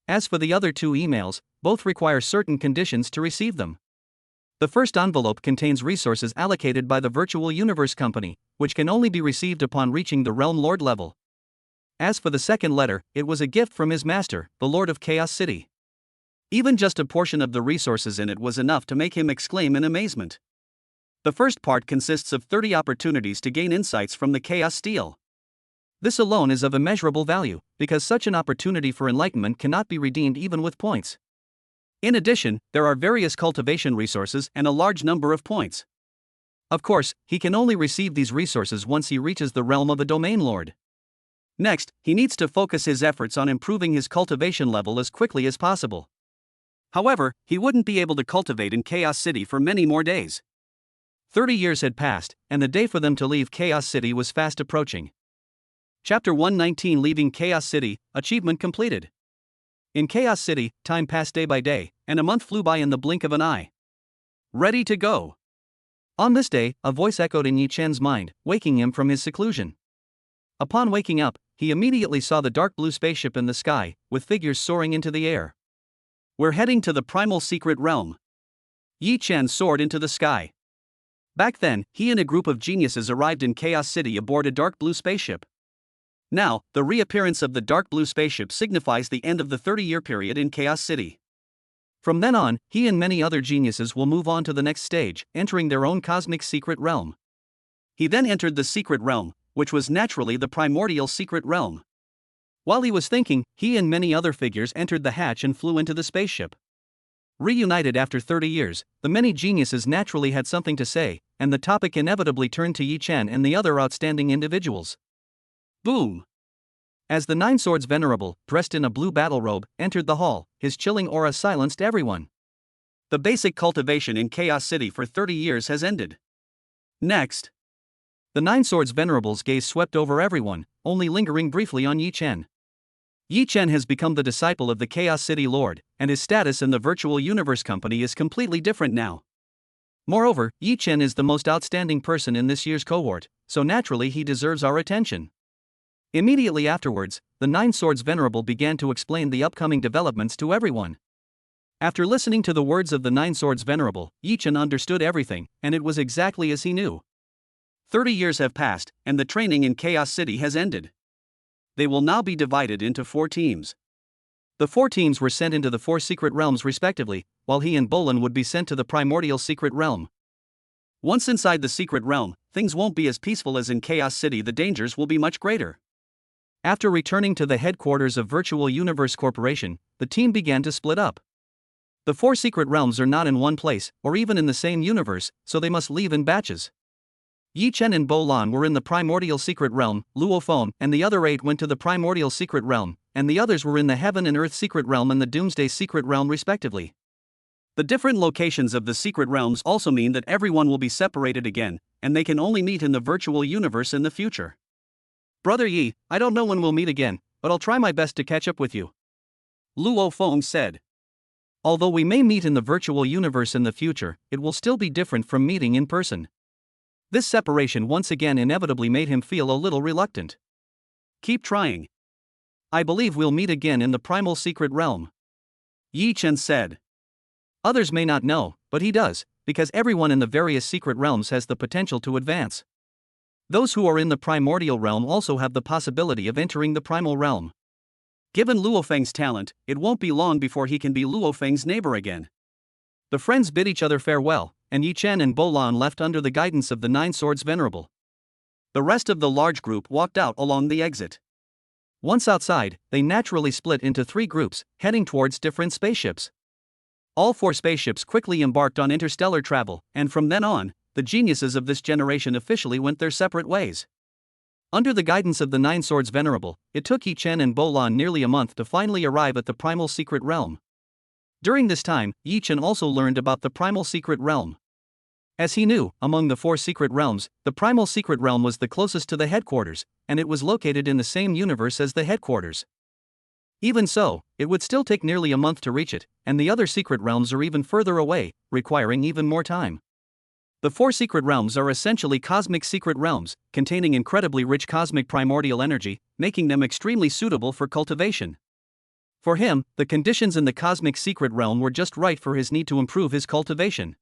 As for the other two emails, both require certain conditions to receive them. The first envelope contains resources allocated by the Virtual Universe Company, which can only be received upon reaching the Realm Lord level. As for the second letter, it was a gift from his master, the Lord of Chaos City. Even just a portion of the resources in it was enough to make him exclaim in amazement. The first part consists of 30 opportunities to gain insights from the Chaos Steel. This alone is of immeasurable value, because such an opportunity for enlightenment cannot be redeemed even with points. In addition, there are various cultivation resources and a large number of points. Of course, he can only receive these resources once he reaches the realm of a Domain Lord. Next, he needs to focus his efforts on improving his cultivation level as quickly as possible. However, he wouldn't be able to cultivate in Chaos City for many more days. 30 years had passed, and the day for them to leave Chaos City was fast approaching. Chapter 119 Leaving Chaos City, Achievement completed. In Chaos City, time passed day by day, and a month flew by in the blink of an eye. Ready to go. On this day, a voice echoed in Yi Chen's mind, waking him from his seclusion. Upon waking up, he immediately saw the dark blue spaceship in the sky, with figures soaring into the air. We're heading to the primal secret realm. Yi Chen soared into the sky. Back then, he and a group of geniuses arrived in Chaos City aboard a dark blue spaceship. Now, the reappearance of the dark blue spaceship signifies the end of the 30-year period in Chaos City. From then on, he and many other geniuses will move on to the next stage, entering their own cosmic secret realm. He then entered the secret realm, which was naturally the primordial secret realm. While he was thinking, he and many other figures entered the hatch and flew into the spaceship. Reunited after 30 years, the many geniuses naturally had something to say, and the topic inevitably turned to Yi Chen and the other outstanding individuals. Boom! As the Nine Swords Venerable, dressed in a blue battle robe, entered the hall, his chilling aura silenced everyone. The basic cultivation in Chaos City for 30 years has ended. Next. The Nine Swords Venerable's gaze swept over everyone, only lingering briefly on Yi Chen. Yi Chen has become the disciple of the Chaos City Lord, and his status in the Virtual Universe Company is completely different now. Moreover, Yi Chen is the most outstanding person in this year's cohort, so naturally he deserves our attention. Immediately afterwards, the Nine Swords Venerable began to explain the upcoming developments to everyone. After listening to the words of the Nine Swords Venerable, Yi Chen understood everything, and it was exactly as he knew. 30 years have passed, and the training in Chaos City has ended. They will now be divided into 4 teams. The 4 teams were sent into the 4 secret realms respectively, while he and Bolin would be sent to the primordial secret realm. Once inside the secret realm, things won't be as peaceful as in Chaos City. The dangers will be much greater. After returning to the headquarters of Virtual Universe Corporation, the team began to split up. The 4 secret realms are not in one place, or even in the same universe, so they must leave in batches. Yi Chen and Bo Lan were in the primordial secret realm, Luo Feng and the other 8 went to the primordial secret realm, and the others were in the heaven and earth secret realm and the doomsday secret realm respectively. The different locations of the secret realms also mean that everyone will be separated again, and they can only meet in the virtual universe in the future. Brother Yi, I don't know when we'll meet again, but I'll try my best to catch up with you, Luo Feng said. Although we may meet in the virtual universe in the future, it will still be different from meeting in person. This separation once again inevitably made him feel a little reluctant. Keep trying. I believe we'll meet again in the primal secret realm, Yi Chen said. Others may not know, but he does, because everyone in the various secret realms has the potential to advance. Those who are in the primordial realm also have the possibility of entering the primal realm. Given Luo Feng's talent, it won't be long before he can be Luo Feng's neighbor again. The friends bid each other farewell, and Yi Chen and Bo Lan left under the guidance of the Nine Swords Venerable. The rest of the large group walked out along the exit. Once outside, they naturally split into 3 groups, heading towards different spaceships. All 4 spaceships quickly embarked on interstellar travel, and from then on, the geniuses of this generation officially went their separate ways. Under the guidance of the Nine Swords Venerable, it took Yi Chen and Bo Lan nearly a month to finally arrive at the primal secret realm. During this time, Yi Chen also learned about the primal secret realm. As he knew, among the 4 secret realms, the primal secret realm was the closest to the headquarters, and it was located in the same universe as the headquarters. Even so, it would still take nearly a month to reach it, and the other secret realms are even further away, requiring even more time. The 4 secret realms are essentially cosmic secret realms, containing incredibly rich cosmic primordial energy, making them extremely suitable for cultivation. For him, the conditions in the cosmic secret realm were just right for his need to improve his cultivation.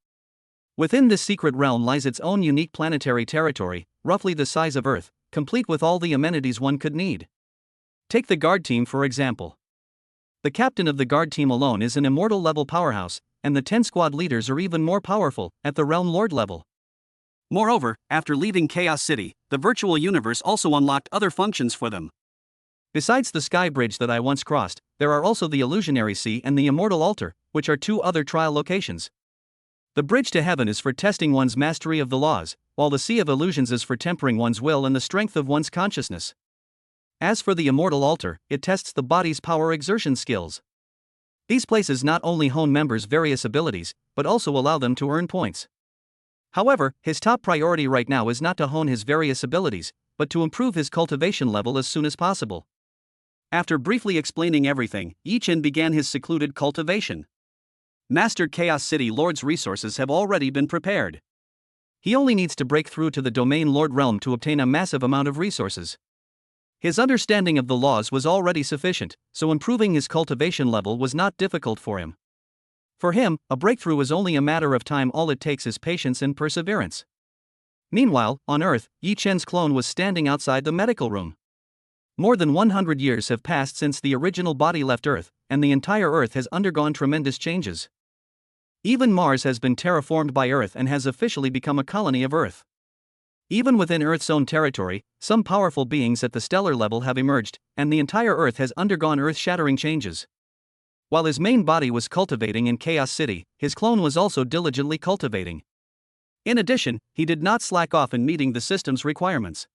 Within this secret realm lies its own unique planetary territory, roughly the size of Earth, complete with all the amenities one could need. Take the guard team for example. The captain of the guard team alone is an immortal level powerhouse, and the 10 squad leaders are even more powerful, at the realm lord level. Moreover, after leaving Chaos City, the virtual universe also unlocked other functions for them. Besides the sky bridge that I once crossed, there are also the illusionary sea and the immortal altar, which are 2 other trial locations. The bridge to heaven is for testing one's mastery of the laws, while the sea of illusions is for tempering one's will and the strength of one's consciousness. As for the immortal altar, it tests the body's power exertion skills. These places not only hone members' various abilities, but also allow them to earn points. However, his top priority right now is not to hone his various abilities, but to improve his cultivation level as soon as possible. After briefly explaining everything, Yi Chen began his secluded cultivation. Mastered Chaos City Lord's resources have already been prepared. He only needs to break through to the Domain Lord realm to obtain a massive amount of resources. His understanding of the laws was already sufficient, so improving his cultivation level was not difficult for him. For him, a breakthrough is only a matter of time. All it takes is patience and perseverance. Meanwhile, on Earth, Yi Chen's clone was standing outside the medical room. More than 100 years have passed since the original body left Earth, and the entire Earth has undergone tremendous changes. Even Mars has been terraformed by Earth and has officially become a colony of Earth. Even within Earth's own territory, some powerful beings at the stellar level have emerged, and the entire Earth has undergone earth-shattering changes. While his main body was cultivating in Chaos City, his clone was also diligently cultivating. In addition, he did not slack off in meeting the system's requirements.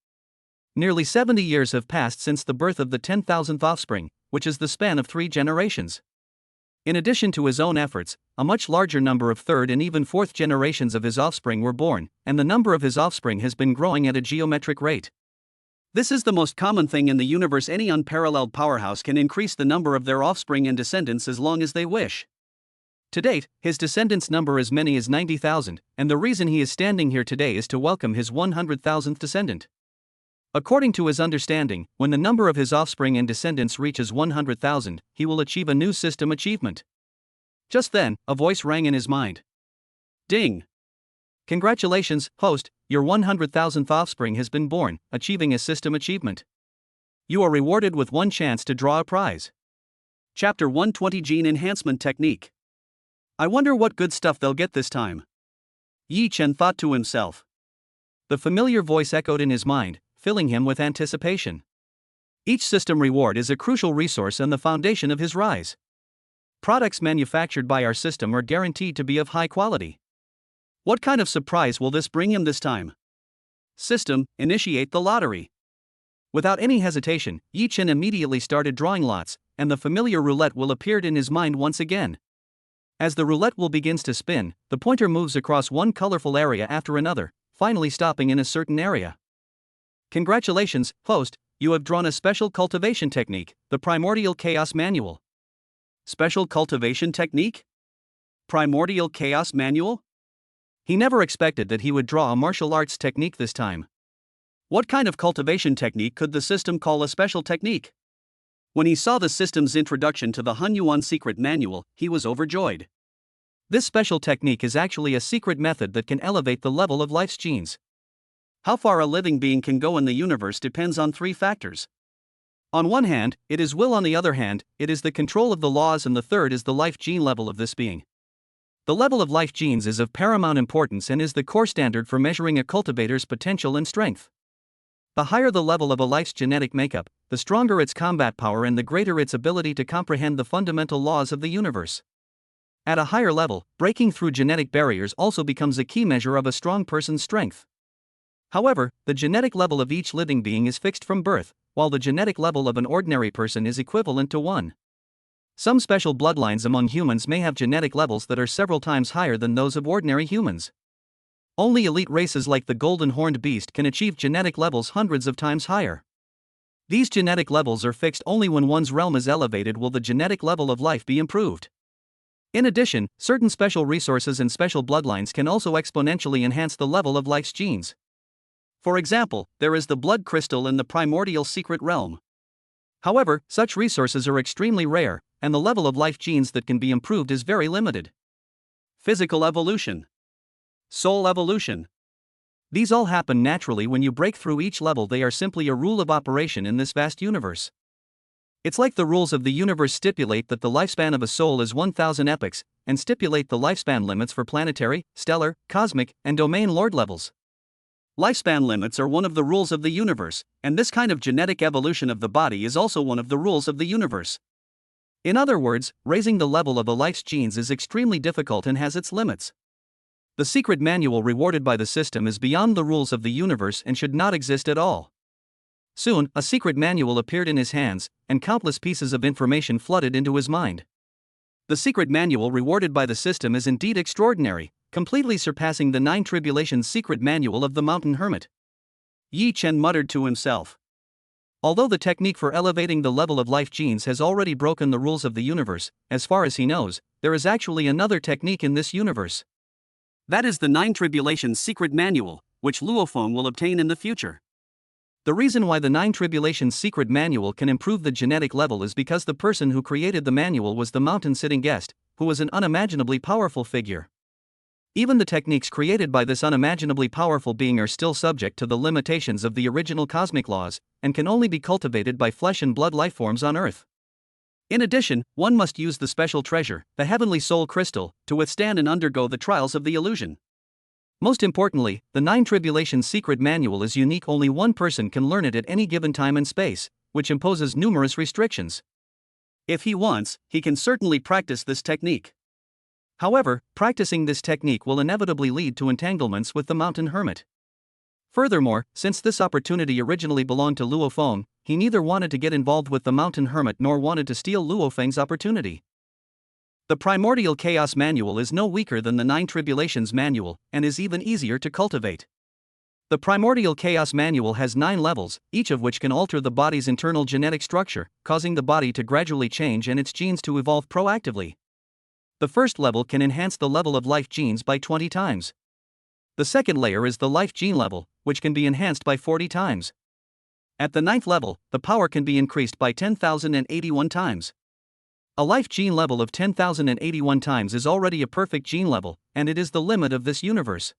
Nearly 70 years have passed since the birth of the 10,000th offspring, which is the span of 3 generations. In addition to his own efforts, a much larger number of 3rd and even 4th generations of his offspring were born, and the number of his offspring has been growing at a geometric rate. This is the most common thing in the universe. Any unparalleled powerhouse can increase the number of their offspring and descendants as long as they wish. To date, his descendants number as many as 90,000, and the reason he is standing here today is to welcome his 100,000th descendant. According to his understanding, when the number of his offspring and descendants reaches 100,000, he will achieve a new system achievement. Just then, a voice rang in his mind. Ding! Congratulations, host, your 100,000th offspring has been born, achieving a system achievement. You are rewarded with 1 chance to draw a prize. Chapter 120 Gene Enhancement Technique. I wonder what good stuff they'll get this time. Yi Chen thought to himself. The familiar voice echoed in his mind, filling him with anticipation. Each system reward is a crucial resource and the foundation of his rise. Products manufactured by our system are guaranteed to be of high quality. What kind of surprise will this bring him this time? System, initiate the lottery. Without any hesitation, Yi Chen immediately started drawing lots, and the familiar roulette wheel appeared in his mind once again. As the roulette wheel begins to spin, the pointer moves across one colorful area after another, finally stopping in a certain area. Congratulations, host, you have drawn a special cultivation technique, the Primordial Chaos Manual. Special cultivation technique? Primordial Chaos Manual? He never expected that he would draw a martial arts technique this time. What kind of cultivation technique could the system call a special technique? When he saw the system's introduction to the Hunyuan Secret Manual, he was overjoyed. This special technique is actually a secret method that can elevate the level of life's genes. How far a living being can go in the universe depends on three factors. On one hand, it is will, on the other hand, it is the control of the laws, and the third is the life gene level of this being. The level of life genes is of paramount importance and is the core standard for measuring a cultivator's potential and strength. The higher the level of a life's genetic makeup, the stronger its combat power and the greater its ability to comprehend the fundamental laws of the universe. At a higher level, breaking through genetic barriers also becomes a key measure of a strong person's strength. However, the genetic level of each living being is fixed from birth, while the genetic level of an ordinary person is equivalent to 1. Some special bloodlines among humans may have genetic levels that are several times higher than those of ordinary humans. Only elite races like the golden horned beast can achieve genetic levels hundreds of times higher. These genetic levels are fixed only when one's realm is elevated will the genetic level of life be improved. In addition, certain special resources and special bloodlines can also exponentially enhance the level of life's genes. For example, there is the blood crystal in the primordial secret realm. However, such resources are extremely rare, and the level of life genes that can be improved is very limited. Physical evolution. Soul evolution. These all happen naturally when you break through each level. They are simply a rule of operation in this vast universe. It's like the rules of the universe stipulate that the lifespan of a soul is 1,000 epochs, and stipulate the lifespan limits for planetary, stellar, cosmic, and domain lord levels. Lifespan limits are one of the rules of the universe, and this kind of genetic evolution of the body is also one of the rules of the universe. In other words, raising the level of a life's genes is extremely difficult and has its limits. The secret manual rewarded by the system is beyond the rules of the universe and should not exist at all. Soon, a secret manual appeared in his hands, and countless pieces of information flooded into his mind. The secret manual rewarded by the system is indeed extraordinary, completely surpassing the 9 Tribulations secret manual of the Mountain Hermit. Yi Chen muttered to himself. Although the technique for elevating the level of life genes has already broken the rules of the universe, as far as he knows, there is actually another technique in this universe. That is the 9 Tribulations secret manual, which Luo Feng will obtain in the future. The reason why the 9 Tribulations secret manual can improve the genetic level is because the person who created the manual was the mountain sitting guest, who was an unimaginably powerful figure. Even the techniques created by this unimaginably powerful being are still subject to the limitations of the original cosmic laws, and can only be cultivated by flesh and blood lifeforms on Earth. In addition, one must use the special treasure, the Heavenly Soul Crystal, to withstand and undergo the trials of the illusion. Most importantly, the 9 Tribulations secret manual is unique. Only one person can learn it at any given time and space, which imposes numerous restrictions. If he wants, he can certainly practice this technique. However, practicing this technique will inevitably lead to entanglements with the Mountain Hermit. Furthermore, since this opportunity originally belonged to Luo Feng, he neither wanted to get involved with the Mountain Hermit nor wanted to steal Luo Feng's opportunity. The Primordial Chaos Manual is no weaker than the 9 Tribulations Manual, and is even easier to cultivate. The Primordial Chaos Manual has 9 levels, each of which can alter the body's internal genetic structure, causing the body to gradually change and its genes to evolve proactively. The first level can enhance the level of life genes by 20 times. The second layer is the life gene level, which can be enhanced by 40 times. At the 9th level, the power can be increased by 10,081 times. A life gene level of 10,081 times is already a perfect gene level, and it is the limit of this universe.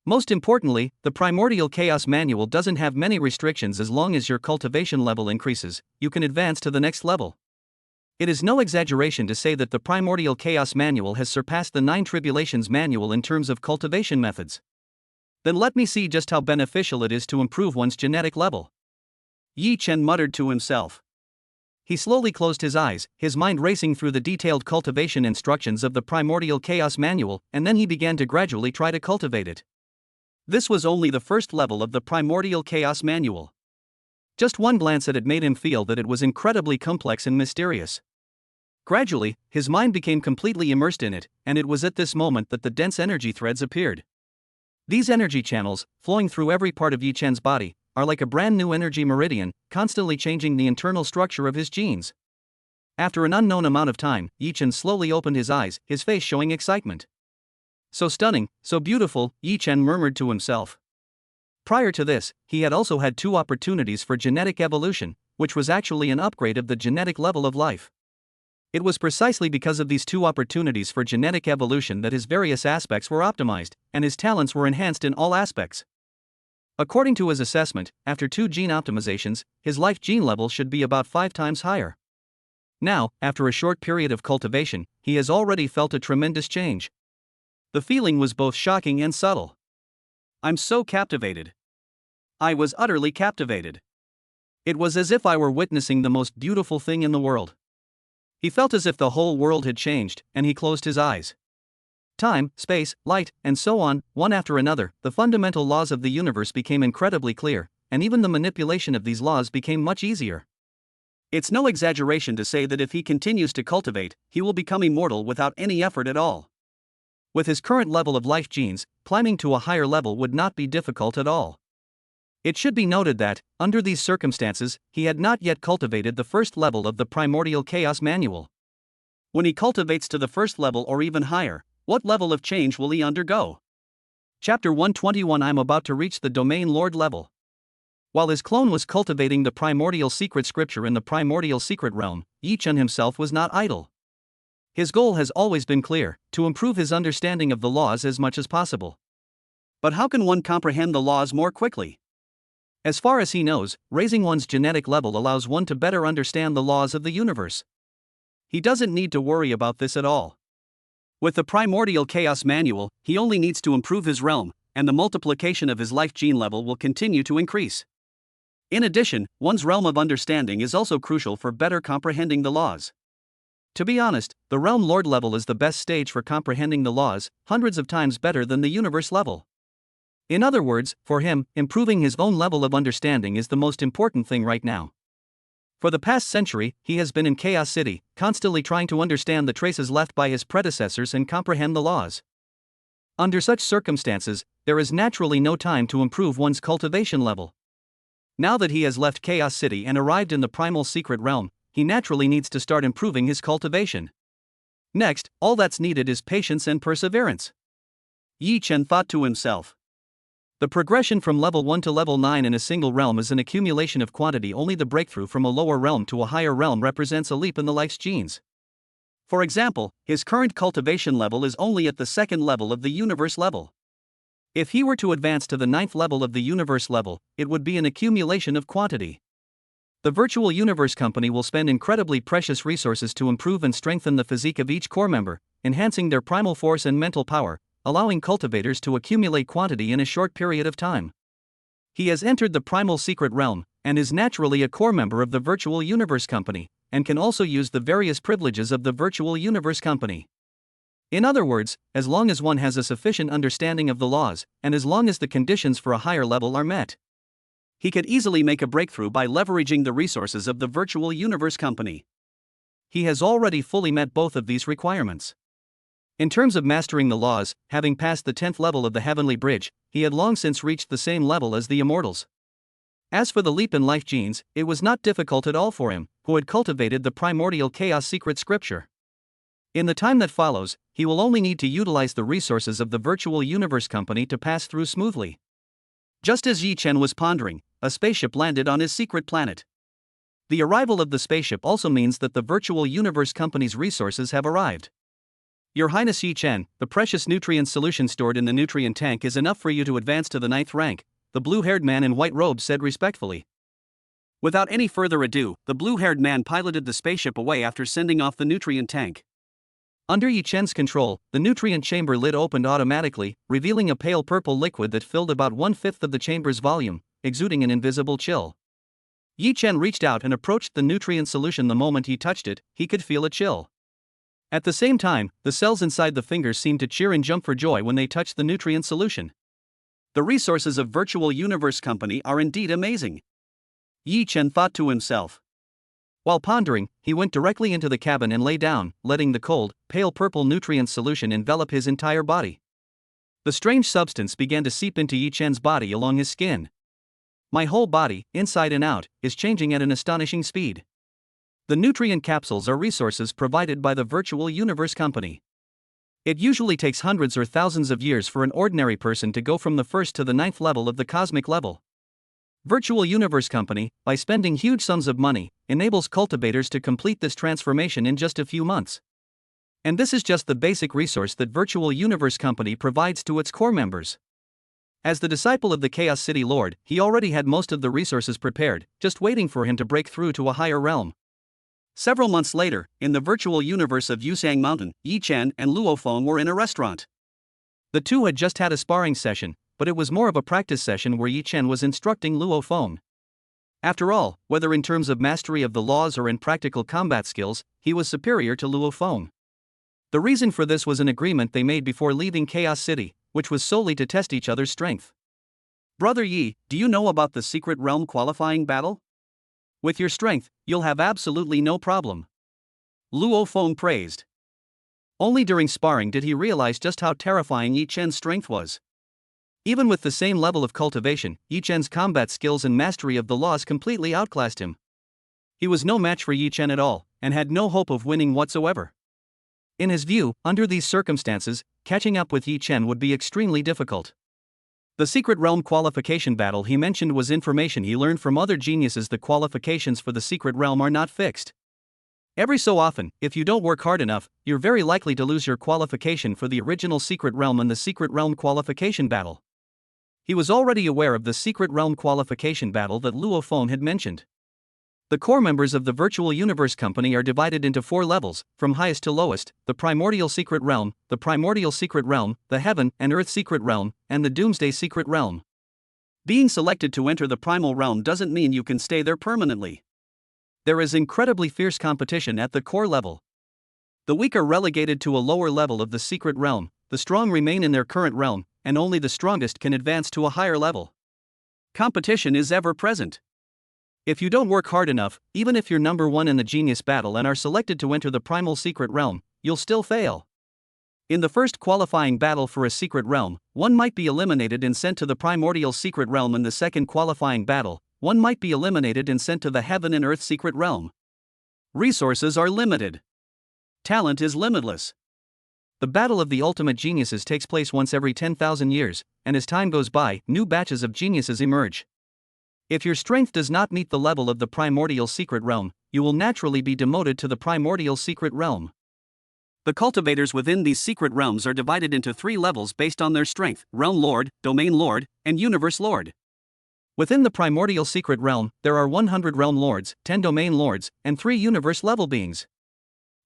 Most importantly, the Primordial Chaos Manual doesn't have many restrictions. As long as your cultivation level increases, you can advance to the next level. It is no exaggeration to say that the Primordial Chaos Manual has surpassed the 9 Tribulations Manual in terms of cultivation methods. Then let me see just how beneficial it is to improve one's genetic level. Yi Chen muttered to himself. He slowly closed his eyes, his mind racing through the detailed cultivation instructions of the Primordial Chaos Manual, and then he began to gradually try to cultivate it. This was only the first level of the Primordial Chaos Manual. Just one glance at it made him feel that it was incredibly complex and mysterious. Gradually, his mind became completely immersed in it, and it was at this moment that the dense energy threads appeared. These energy channels, flowing through every part of Yi Chen's body, are like a brand new energy meridian, constantly changing the internal structure of his genes. After an unknown amount of time, Yi Chen slowly opened his eyes, his face showing excitement. So stunning, so beautiful, Yi Chen murmured to himself. Prior to this, he had also had 2 opportunities for genetic evolution, which was actually an upgrade of the genetic level of life. It was precisely because of these 2 opportunities for genetic evolution that his various aspects were optimized, and his talents were enhanced in all aspects. According to his assessment, after 2 gene optimizations, his life gene level should be about 5 times higher. Now, after a short period of cultivation, he has already felt a tremendous change. The feeling was both shocking and subtle. I'm so captivated. I was utterly captivated. It was as if I were witnessing the most beautiful thing in the world. He felt as if the whole world had changed, and he closed his eyes. Time, space, light, and so on, one after another, the fundamental laws of the universe became incredibly clear, and even the manipulation of these laws became much easier. It's no exaggeration to say that if he continues to cultivate, he will become immortal without any effort at all. With his current level of life genes, climbing to a higher level would not be difficult at all. It should be noted that, under these circumstances, he had not yet cultivated the first level of the Primordial Chaos Manual. When he cultivates to the first level or even higher, what level of change will he undergo? Chapter 121. I'm about to reach the Domain Lord level. While his clone was cultivating the Primordial Secret Scripture in the Primordial Secret Realm, Yi Chen himself was not idle. His goal has always been clear: to improve his understanding of the laws as much as possible. But how can one comprehend the laws more quickly? As far as he knows, raising one's genetic level allows one to better understand the laws of the universe. He doesn't need to worry about this at all. With the Primordial Chaos Manual, he only needs to improve his realm, and the multiplication of his life gene level will continue to increase. In addition, one's realm of understanding is also crucial for better comprehending the laws. To be honest, the Realm Lord level is the best stage for comprehending the laws, hundreds of times better than the universe level. In other words, for him, improving his own level of understanding is the most important thing right now. For the past century, he has been in Chaos City, constantly trying to understand the traces left by his predecessors and comprehend the laws. Under such circumstances, there is naturally no time to improve one's cultivation level. Now that he has left Chaos City and arrived in the Primal Secret Realm, he naturally needs to start improving his cultivation. Next, all that's needed is patience and perseverance. Yi Chen thought to himself. The progression from level 1 to level 9 in a single realm is an accumulation of quantity. Only the breakthrough from a lower realm to a higher realm represents a leap in the life's genes. For example, his current cultivation level is only at the 2nd level of the universe level. If he were to advance to the 9th level of the universe level, it would be an accumulation of quantity. The Virtual Universe Company will spend incredibly precious resources to improve and strengthen the physique of each core member, enhancing their primal force and mental power, allowing cultivators to accumulate quantity in a short period of time. He has entered the Primal Secret Realm, and is naturally a core member of the Virtual Universe Company, and can also use the various privileges of the Virtual Universe Company. In other words, as long as one has a sufficient understanding of the laws, and as long as the conditions for a higher level are met, he could easily make a breakthrough by leveraging the resources of the Virtual Universe Company. He has already fully met both of these requirements. In terms of mastering the laws, having passed the 10th level of the Heavenly Bridge, he had long since reached the same level as the Immortals. As for the leap in life genes, it was not difficult at all for him, who had cultivated the Primordial Chaos Secret Scripture. In the time that follows, he will only need to utilize the resources of the Virtual Universe Company to pass through smoothly. Just as Yi Chen was pondering, a spaceship landed on his secret planet. The arrival of the spaceship also means that the Virtual Universe Company's resources have arrived. Your Highness Yi Chen, the precious nutrient solution stored in the nutrient tank is enough for you to advance to the 9th rank, the blue-haired man in white robes said respectfully. Without any further ado, the blue-haired man piloted the spaceship away after sending off the nutrient tank. Under Yi Chen's control, the nutrient chamber lid opened automatically, revealing a pale purple liquid that filled about 1/5 of the chamber's volume, exuding an invisible chill. Yi Chen reached out and approached the nutrient solution. The moment he touched it, he could feel a chill. At the same time, the cells inside the fingers seemed to cheer and jump for joy when they touched the nutrient solution. The resources of Virtual Universe Company are indeed amazing. Yi Chen thought to himself. While pondering, he went directly into the cabin and lay down, letting the cold, pale purple nutrient solution envelop his entire body. The strange substance began to seep into Yi Chen's body along his skin. My whole body, inside and out, is changing at an astonishing speed. The nutrient capsules are resources provided by the Virtual Universe Company. It usually takes hundreds or thousands of years for an ordinary person to go from the first to the ninth level of the cosmic level. Virtual Universe Company, by spending huge sums of money, enables cultivators to complete this transformation in just a few months. And this is just the basic resource that Virtual Universe Company provides to its core members. As the disciple of the Chaos City Lord, he already had most of the resources prepared, just waiting for him to break through to a higher realm. Several months later, in the virtual universe of Yusang Mountain, Yi Chen and Luo Feng were in a restaurant. The two had just had a sparring session, but it was more of a practice session where Yi Chen was instructing Luo Feng. After all, whether in terms of mastery of the laws or in practical combat skills, he was superior to Luo Feng. The reason for this was an agreement they made before leaving Chaos City, which was solely to test each other's strength. Brother Yi, do you know about the Secret Realm qualifying battle? With your strength, you'll have absolutely no problem. Luo Feng praised. Only during sparring did he realize just how terrifying Yi Chen's strength was. Even with the same level of cultivation, Yi Chen's combat skills and mastery of the laws completely outclassed him. He was no match for Yi Chen at all, and had no hope of winning whatsoever. In his view, under these circumstances, catching up with Yi Chen would be extremely difficult. The Secret Realm qualification battle he mentioned was information he learned from other geniuses. The qualifications for the Secret Realm are not fixed. Every so often, if you don't work hard enough, you're very likely to lose your qualification for the original Secret Realm in the Secret Realm qualification battle. He was already aware of the Secret Realm qualification battle that Luo Feng had mentioned. The core members of the Virtual Universe Company are divided into 4 levels, from highest to lowest: the Primordial Secret Realm, the Primordial Secret Realm, the Heaven and Earth Secret Realm, and the Doomsday Secret Realm. Being selected to enter the Primal Realm doesn't mean you can stay there permanently. There is incredibly fierce competition at the core level. The weak are relegated to a lower level of the Secret Realm, the strong remain in their current realm, and only the strongest can advance to a higher level. Competition is ever present. If you don't work hard enough, even if you're number 1 in the genius battle and are selected to enter the Primal Secret Realm, you'll still fail. In the first qualifying battle for a Secret Realm, one might be eliminated and sent to the Primordial Secret Realm. In the second qualifying battle, one might be eliminated and sent to the Heaven and Earth Secret Realm. Resources are limited. Talent is limitless. The battle of the ultimate geniuses takes place once every 10,000 years, and as time goes by, new batches of geniuses emerge. If your strength does not meet the level of the Primordial Secret Realm, you will naturally be demoted to the Primordial Secret Realm. The cultivators within these secret realms are divided into 3 levels based on their strength: Realm Lord, Domain Lord, and Universe Lord. Within the Primordial Secret Realm, there are 100 Realm Lords, 10 Domain Lords, and 3 Universe level beings.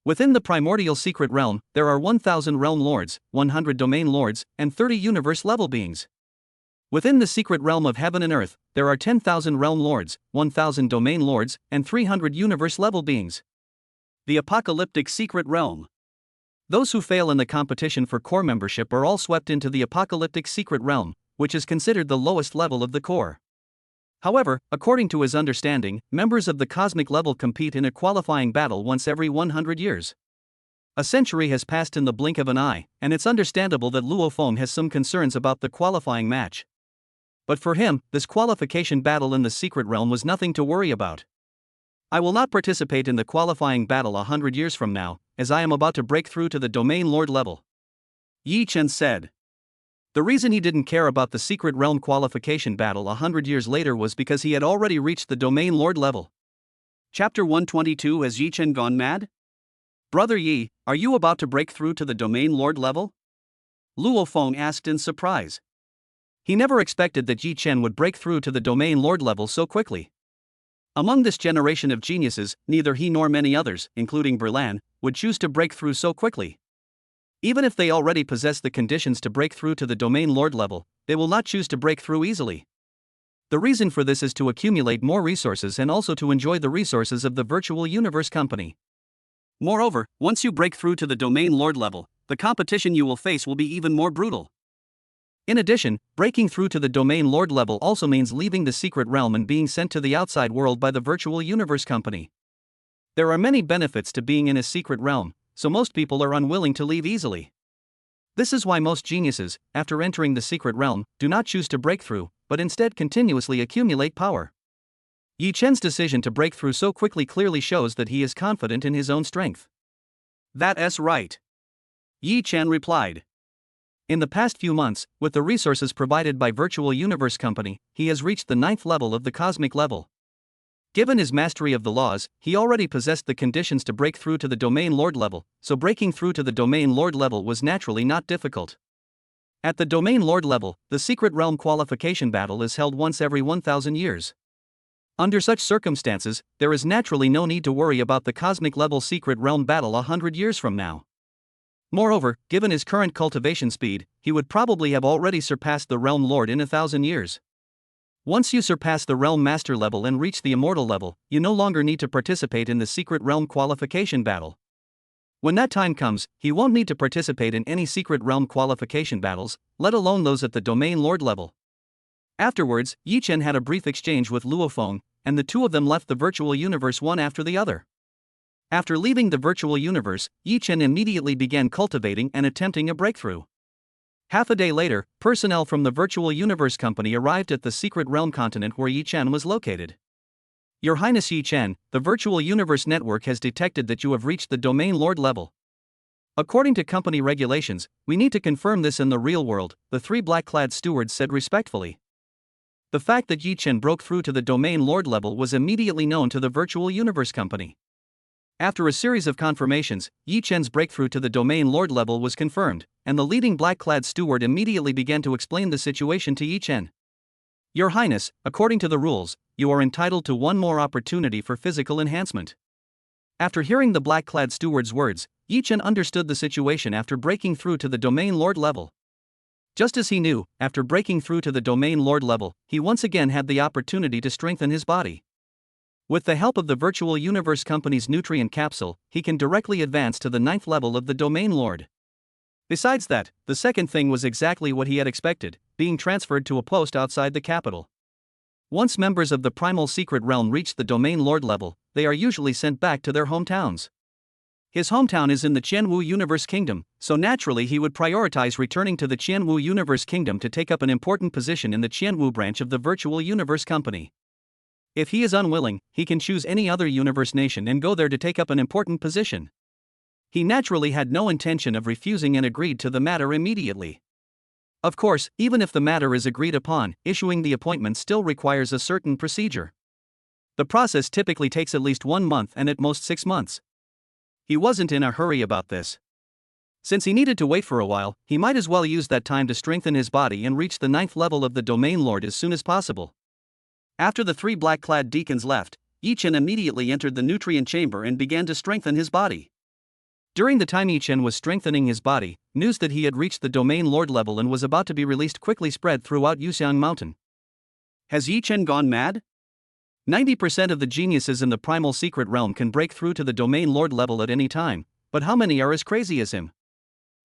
Within the Primordial Secret Realm, there are 1,000 Realm Lords, 100 Domain Lords, and 30 Universe level beings. Within the Secret Realm of Heaven and Earth, there are 10,000 Realm Lords, 1,000 Domain Lords, and 300 Universe level beings. The Apocalyptic Secret Realm. Those who fail in the competition for core membership are all swept into the Apocalyptic Secret Realm, which is considered the lowest level of the core. However, according to his understanding, members of the cosmic level compete in a qualifying battle once every 100 years. A century has passed in the blink of an eye, and it's understandable that Luo Feng has some concerns about the qualifying match. But for him, this qualification battle in the Secret Realm was nothing to worry about. I will not participate in the qualifying battle 100 years from now, as I am about to break through to the Domain Lord level. Yi Chen said. The reason he didn't care about the Secret Realm qualification battle 100 years later was because he had already reached the Domain Lord level. Chapter 122. Has Yi Chen gone mad? Brother Yi, are you about to break through to the Domain Lord level? Luo Feng asked in surprise. He never expected that Yi Chen would break through to the Domain Lord level so quickly. Among this generation of geniuses, neither he nor many others, including Berlan, would choose to break through so quickly. Even if they already possess the conditions to break through to the Domain Lord level, they will not choose to break through easily. The reason for this is to accumulate more resources and also to enjoy the resources of the Virtual Universe Company. Moreover, once you break through to the Domain Lord level, the competition you will face will be even more brutal. In addition, breaking through to the Domain Lord level also means leaving the Secret Realm and being sent to the outside world by the Virtual Universe Company. There are many benefits to being in a secret realm, so most people are unwilling to leave easily. This is why most geniuses, after entering the secret realm, do not choose to break through, but instead continuously accumulate power. Yi Chen's decision to break through so quickly clearly shows that he is confident in his own strength. That's right, Yi Chen replied. In the past few months, with the resources provided by Virtual Universe Company, he has reached the 9th level of the cosmic level. Given his mastery of the laws, he already possessed the conditions to break through to the Domain Lord level, so breaking through to the Domain Lord level was naturally not difficult. At the Domain Lord level, the Secret Realm qualification battle is held once every 1,000 years. Under such circumstances, there is naturally no need to worry about the cosmic level Secret Realm battle 100 years from now. Moreover, given his current cultivation speed, he would probably have already surpassed the Realm Lord in 1,000 years. Once you surpass the Realm Master level and reach the Immortal level, you no longer need to participate in the Secret Realm qualification battle. When that time comes, he won't need to participate in any Secret Realm qualification battles, let alone those at the Domain Lord level. Afterwards, Yi Chen had a brief exchange with Luo Feng, and the two of them left the virtual universe one after the other. After leaving the virtual universe, Yi Chen immediately began cultivating and attempting a breakthrough. Half a day later, personnel from the Virtual Universe Company arrived at the Secret Realm continent where Yi Chen was located. Your Highness Yi Chen, the Virtual Universe Network has detected that you have reached the Domain Lord level. According to company regulations, we need to confirm this in the real world, the three black-clad stewards said respectfully. The fact that Yi Chen broke through to the Domain Lord level was immediately known to the Virtual Universe Company. After a series of confirmations, Yi Chen's breakthrough to the Domain Lord level was confirmed, and the leading black-clad steward immediately began to explain the situation to Yi Chen. Your Highness, according to the rules, you are entitled to one more opportunity for physical enhancement. After hearing the black-clad steward's words, Yi Chen understood the situation after breaking through to the Domain Lord level. Just as he knew, after breaking through to the Domain Lord level, he once again had the opportunity to strengthen his body. With the help of the Virtual Universe Company's nutrient capsule, he can directly advance to the 9th level of the Domain Lord. Besides that, the second thing was exactly what he had expected, being transferred to a post outside the capital. Once members of the Primal Secret Realm reach the Domain Lord level, they are usually sent back to their hometowns. His hometown is in the Qianwu Universe Kingdom, so naturally he would prioritize returning to the Qianwu Universe Kingdom to take up an important position in the Qianwu branch of the Virtual Universe Company. If he is unwilling, he can choose any other universe nation and go there to take up an important position. He naturally had no intention of refusing and agreed to the matter immediately. Of course, even if the matter is agreed upon, issuing the appointment still requires a certain procedure. The process typically takes at least 1 month and at most 6 months. He wasn't in a hurry about this. Since he needed to wait for a while, he might as well use that time to strengthen his body and reach the 9th level of the Domain Lord as soon as possible. After the three black-clad deacons left, Yi Chen immediately entered the nutrient chamber and began to strengthen his body. During the time Yi Chen was strengthening his body, news that he had reached the Domain Lord level and was about to be released quickly spread throughout Yuxiang Mountain. Has Yi Chen gone mad? 90% of the geniuses in the Primal Secret Realm can break through to the Domain Lord level at any time, but how many are as crazy as him?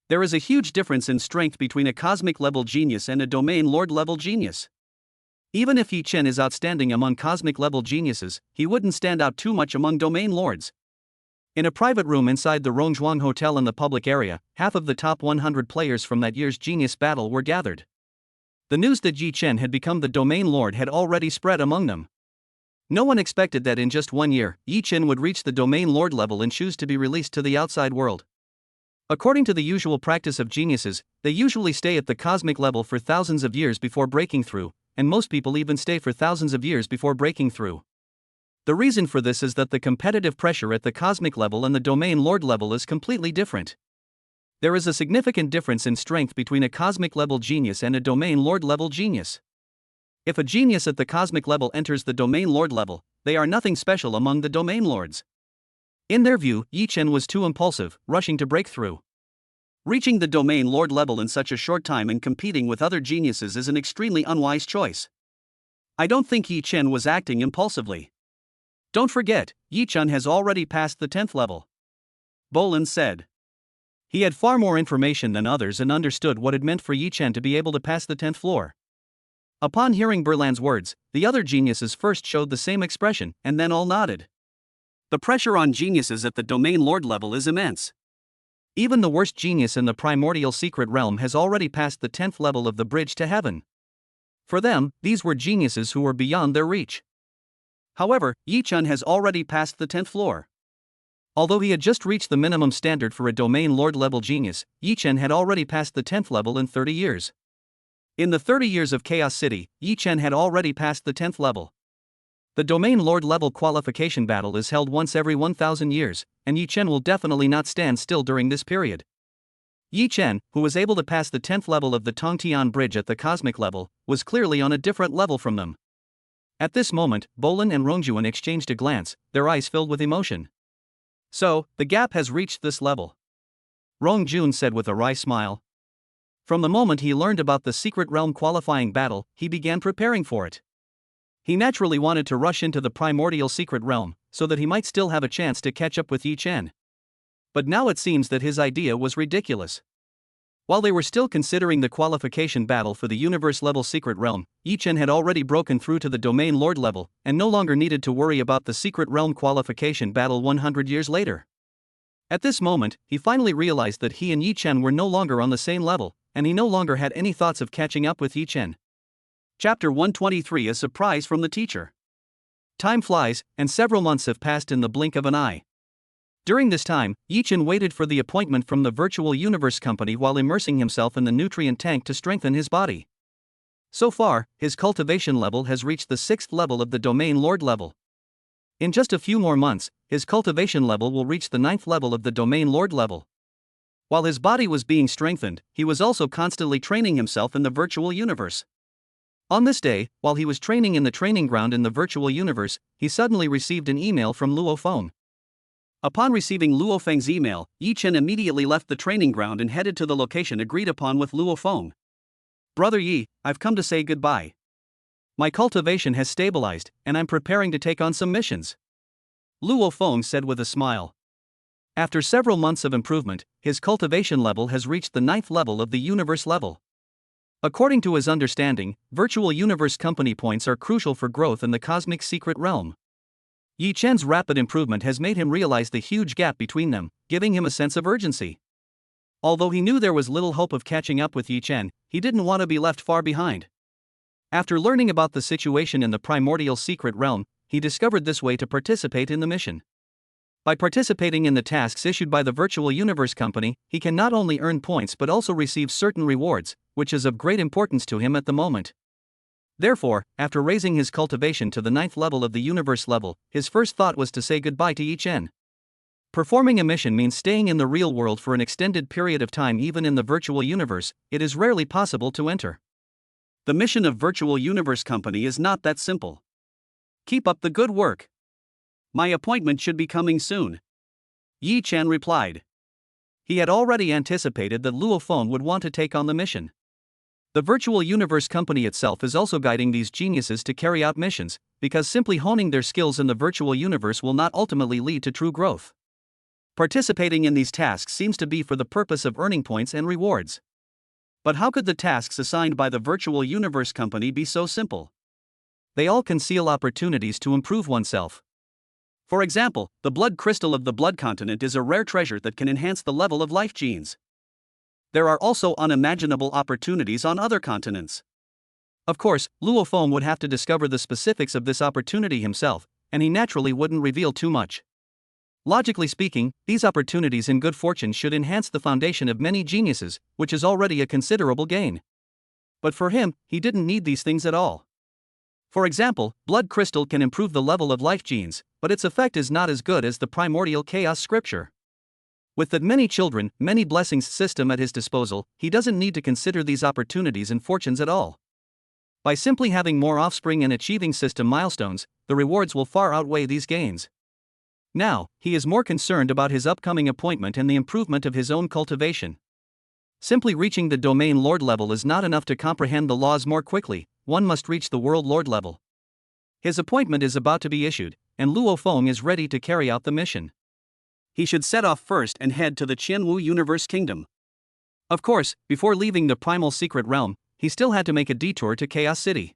There is a huge difference in strength between a cosmic level genius and a Domain Lord level genius. Even if Yi Chen is outstanding among cosmic level geniuses, he wouldn't stand out too much among Domain Lords. In a private room inside the Rongzhuang Hotel in the public area, half of the top 100 players from that year's Genius Battle were gathered. The news that Yi Chen had become the Domain Lord had already spread among them. No one expected that in just 1 year, Yi Chen would reach the Domain Lord level and choose to be released to the outside world. According to the usual practice of geniuses, they usually stay at the cosmic level for thousands of years before breaking through, and most people even stay for thousands of years before breaking through. The reason for this is that the competitive pressure at the cosmic level and the Domain Lord level is completely different. There is a significant difference in strength between a cosmic level genius and a Domain Lord level genius. If a genius at the cosmic level enters the Domain Lord level, they are nothing special among the Domain Lords. In their view, Yi Chen was too impulsive, rushing to break through. Reaching the Domain Lord level in such a short time and competing with other geniuses is an extremely unwise choice. I don't think Yi Chen was acting impulsively. Don't forget, Yi Chen has already passed the 10th level. Bolin said. He had far more information than others and understood what it meant for Yi Chen to be able to pass the 10th floor. Upon hearing Berlan's words, the other geniuses first showed the same expression, and then all nodded. The pressure on geniuses at the Domain Lord level is immense. Even the worst genius in the primordial secret realm has already passed the 10th level of the bridge to heaven. For them, these were geniuses who were beyond their reach. However, Yi Chen has already passed the 10th floor. Although he had just reached the minimum standard for a Domain Lord level genius, Yi Chen had already passed the 10th level in 30 years. In the 30 years of Chaos City, Yi Chen had already passed the 10th level. The Domain Lord level qualification battle is held once every 1,000 years, and Yi Chen will definitely not stand still during this period. Yi Chen, who was able to pass the 10th level of the Tongtian Bridge at the cosmic level, was clearly on a different level from them. At this moment, Bolin and Rongjuan exchanged a glance, their eyes filled with emotion. So, the gap has reached this level. Rongjun said with a wry smile. From the moment he learned about the secret realm qualifying battle, he began preparing for it. He naturally wanted to rush into the primordial secret realm, so that he might still have a chance to catch up with Yi Chen. But now it seems that his idea was ridiculous. While they were still considering the qualification battle for the universe-level secret realm, Yi Chen had already broken through to the Domain Lord level, and no longer needed to worry about the secret realm qualification battle 100 years later. At this moment, he finally realized that he and Yi Chen were no longer on the same level, and he no longer had any thoughts of catching up with Yi Chen. Chapter 123: A Surprise from the Teacher. Time flies, and several months have passed in the blink of an eye. During this time, Yi Chen waited for the appointment from the Virtual Universe Company while immersing himself in the nutrient tank to strengthen his body. So far, his cultivation level has reached the 6th level of the Domain Lord level. In just a few more months, his cultivation level will reach the 9th level of the Domain Lord level. While his body was being strengthened, he was also constantly training himself in the virtual universe. On this day, while he was training in the training ground in the virtual universe, he suddenly received an email from Luo Feng. Upon receiving Luo Feng's email, Yi Chen immediately left the training ground and headed to the location agreed upon with Luo Feng. "Brother Yi, I've come to say goodbye. My cultivation has stabilized, and I'm preparing to take on some missions," Luo Feng said with a smile. After several months of improvement, his cultivation level has reached the 9th level of the universe level. According to his understanding, Virtual Universe Company points are crucial for growth in the cosmic secret realm. Yi Chen's rapid improvement has made him realize the huge gap between them, giving him a sense of urgency. Although he knew there was little hope of catching up with Yi Chen, he didn't want to be left far behind. After learning about the situation in the primordial secret realm, he discovered this way to participate in the mission. By participating in the tasks issued by the Virtual Universe Company, he can not only earn points but also receive certain rewards, which is of great importance to him at the moment. Therefore, after raising his cultivation to the 9th level of the universe level, his first thought was to say goodbye to Yi Chen. Performing a mission means staying in the real world for an extended period of time. Even in the virtual universe, it is rarely possible to enter. The mission of Virtual Universe Company is not that simple. Keep up the good work. My appointment should be coming soon, Yi Chen replied. He had already anticipated that Luo Feng would want to take on the mission. The Virtual Universe Company itself is also guiding these geniuses to carry out missions, because simply honing their skills in the virtual universe will not ultimately lead to true growth. Participating in these tasks seems to be for the purpose of earning points and rewards. But how could the tasks assigned by the Virtual Universe Company be so simple? They all conceal opportunities to improve oneself. For example, the blood crystal of the blood continent is a rare treasure that can enhance the level of life genes. There are also unimaginable opportunities on other continents. Of course, Luo Feng would have to discover the specifics of this opportunity himself, and he naturally wouldn't reveal too much. Logically speaking, these opportunities in good fortune should enhance the foundation of many geniuses, which is already a considerable gain. But for him, he didn't need these things at all. For example, blood crystal can improve the level of life genes, but its effect is not as good as the primordial chaos scripture. With that many children, many blessings system at his disposal, he doesn't need to consider these opportunities and fortunes at all. By simply having more offspring and achieving system milestones, the rewards will far outweigh these gains. Now, he is more concerned about his upcoming appointment and the improvement of his own cultivation. Simply reaching the Domain Lord level is not enough to comprehend the laws more quickly, one must reach the World Lord level. His appointment is about to be issued, and Luo Feng is ready to carry out the mission. He should set off first and head to the Qianwu Universe Kingdom. Of course, before leaving the Primal Secret Realm, he still had to make a detour to Chaos City.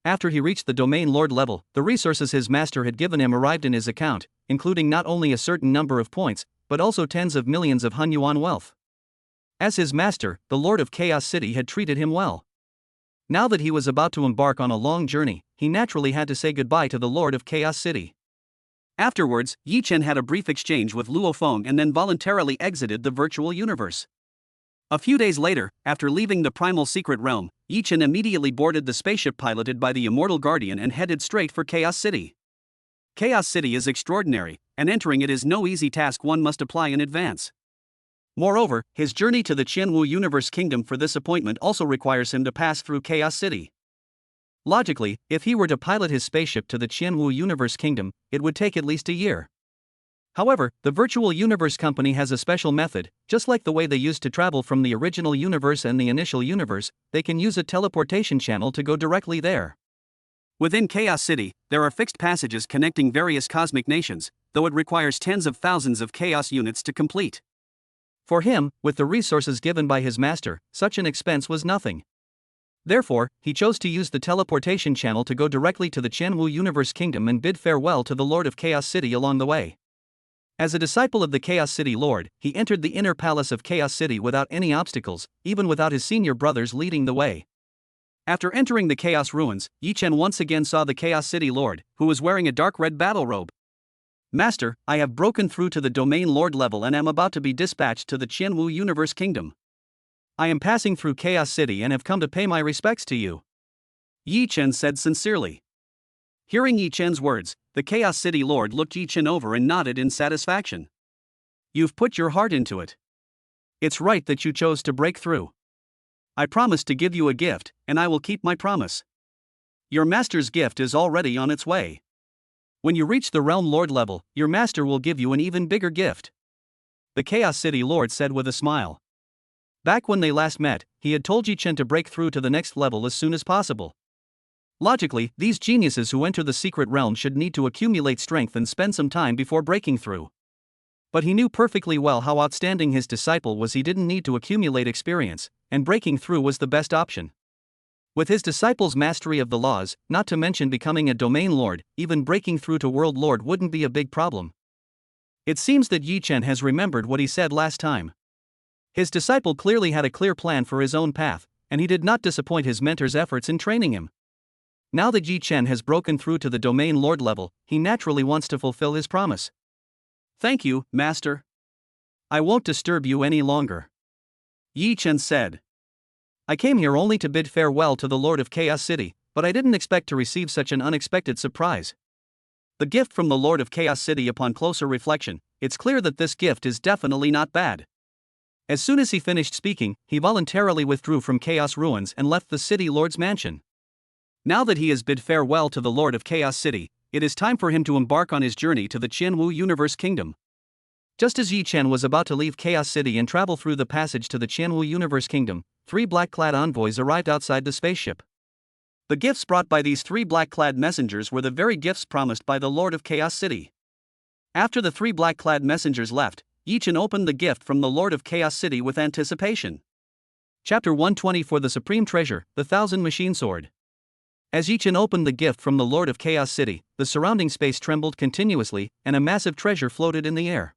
After he reached the Domain Lord level, the resources his master had given him arrived in his account, including not only a certain number of points, but also tens of millions of Hunyuan wealth. As his master, the Lord of Chaos City had treated him well. Now that he was about to embark on a long journey, he naturally had to say goodbye to the Lord of Chaos City. Afterwards, Yi Chen had a brief exchange with Luo Feng and then voluntarily exited the virtual universe. A few days later, after leaving the Primal Secret Realm, Yi Chen immediately boarded the spaceship piloted by the Immortal Guardian and headed straight for Chaos City. Chaos City is extraordinary, and entering it is no easy task one must apply in advance. Moreover, his journey to the Qianwu Universe Kingdom for this appointment also requires him to pass through Chaos City. Logically, if he were to pilot his spaceship to the Qianwu Universe Kingdom, it would take at least a year. However, the Virtual Universe Company has a special method. Just like the way they used to travel from the original universe and the initial universe, they can use a teleportation channel to go directly there. Within Chaos City, there are fixed passages connecting various cosmic nations, though it requires tens of thousands of Chaos units to complete. For him, with the resources given by his master, such an expense was nothing. Therefore, he chose to use the teleportation channel to go directly to the Qianwu Universe Kingdom and bid farewell to the Lord of Chaos City along the way. As a disciple of the Chaos City Lord, he entered the inner palace of Chaos City without any obstacles, even without his senior brothers leading the way. After entering the Chaos Ruins, Yi Chen once again saw the Chaos City Lord, who was wearing a dark red battle robe. "Master, I have broken through to the Domain Lord level and am about to be dispatched to the Qianwu Universe Kingdom. I am passing through Chaos City and have come to pay my respects to you," Yi Chen said sincerely. Hearing Yi Chen's words, the Chaos City Lord looked Yi Chen over and nodded in satisfaction. "You've put your heart into it. It's right that you chose to break through. I promised to give you a gift, and I will keep my promise. Your master's gift is already on its way. When you reach the Realm Lord level, your master will give you an even bigger gift," the Chaos City Lord said with a smile. Back when they last met, he had told Yi Chen to break through to the next level as soon as possible. Logically, these geniuses who enter the secret realm should need to accumulate strength and spend some time before breaking through. But he knew perfectly well how outstanding his disciple was. He didn't need to accumulate experience, and breaking through was the best option. With his disciple's mastery of the laws, not to mention becoming a domain lord, even breaking through to world lord wouldn't be a big problem. It seems that Yi Chen has remembered what he said last time. His disciple clearly had a clear plan for his own path, and he did not disappoint his mentor's efforts in training him. Now that Yi Chen has broken through to the domain lord level, he naturally wants to fulfill his promise. "Thank you, master. I won't disturb you any longer," Yi Chen said. "I came here only to bid farewell to the Lord of Chaos City, but I didn't expect to receive such an unexpected surprise. The gift from the Lord of Chaos City. Upon closer reflection, it's clear that this gift is definitely not bad." As soon as he finished speaking, he voluntarily withdrew from Chaos Ruins and left the City Lord's mansion. Now that he has bid farewell to the Lord of Chaos City, it is time for him to embark on his journey to the Qianwu Universe Kingdom. Just as Yi Chen was about to leave Chaos City and travel through the passage to the Qianwu Universe Kingdom, 3 black-clad envoys arrived outside the spaceship. The gifts brought by these 3 black-clad messengers were the very gifts promised by the Lord of Chaos City. After the 3 black-clad messengers left, Yi Chen opened the gift from the Lord of Chaos City with anticipation. Chapter 120 for the Supreme Treasure, the Thousand Machine Sword. As Yi Chen opened the gift from the Lord of Chaos City, the surrounding space trembled continuously, and a massive treasure floated in the air.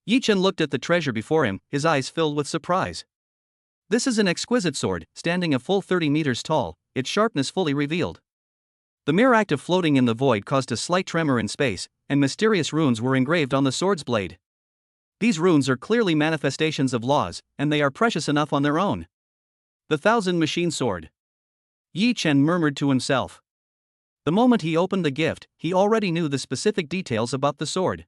Yi Chen looked at the treasure before him, his eyes filled with surprise. This is an exquisite sword, standing a full 30 meters tall, its sharpness fully revealed. The mere act of floating in the void caused a slight tremor in space, and mysterious runes were engraved on the sword's blade. These runes are clearly manifestations of laws, and they are precious enough on their own. The Thousand Machine Sword, Yi Chen murmured to himself. The moment he opened the gift, he already knew the specific details about the sword.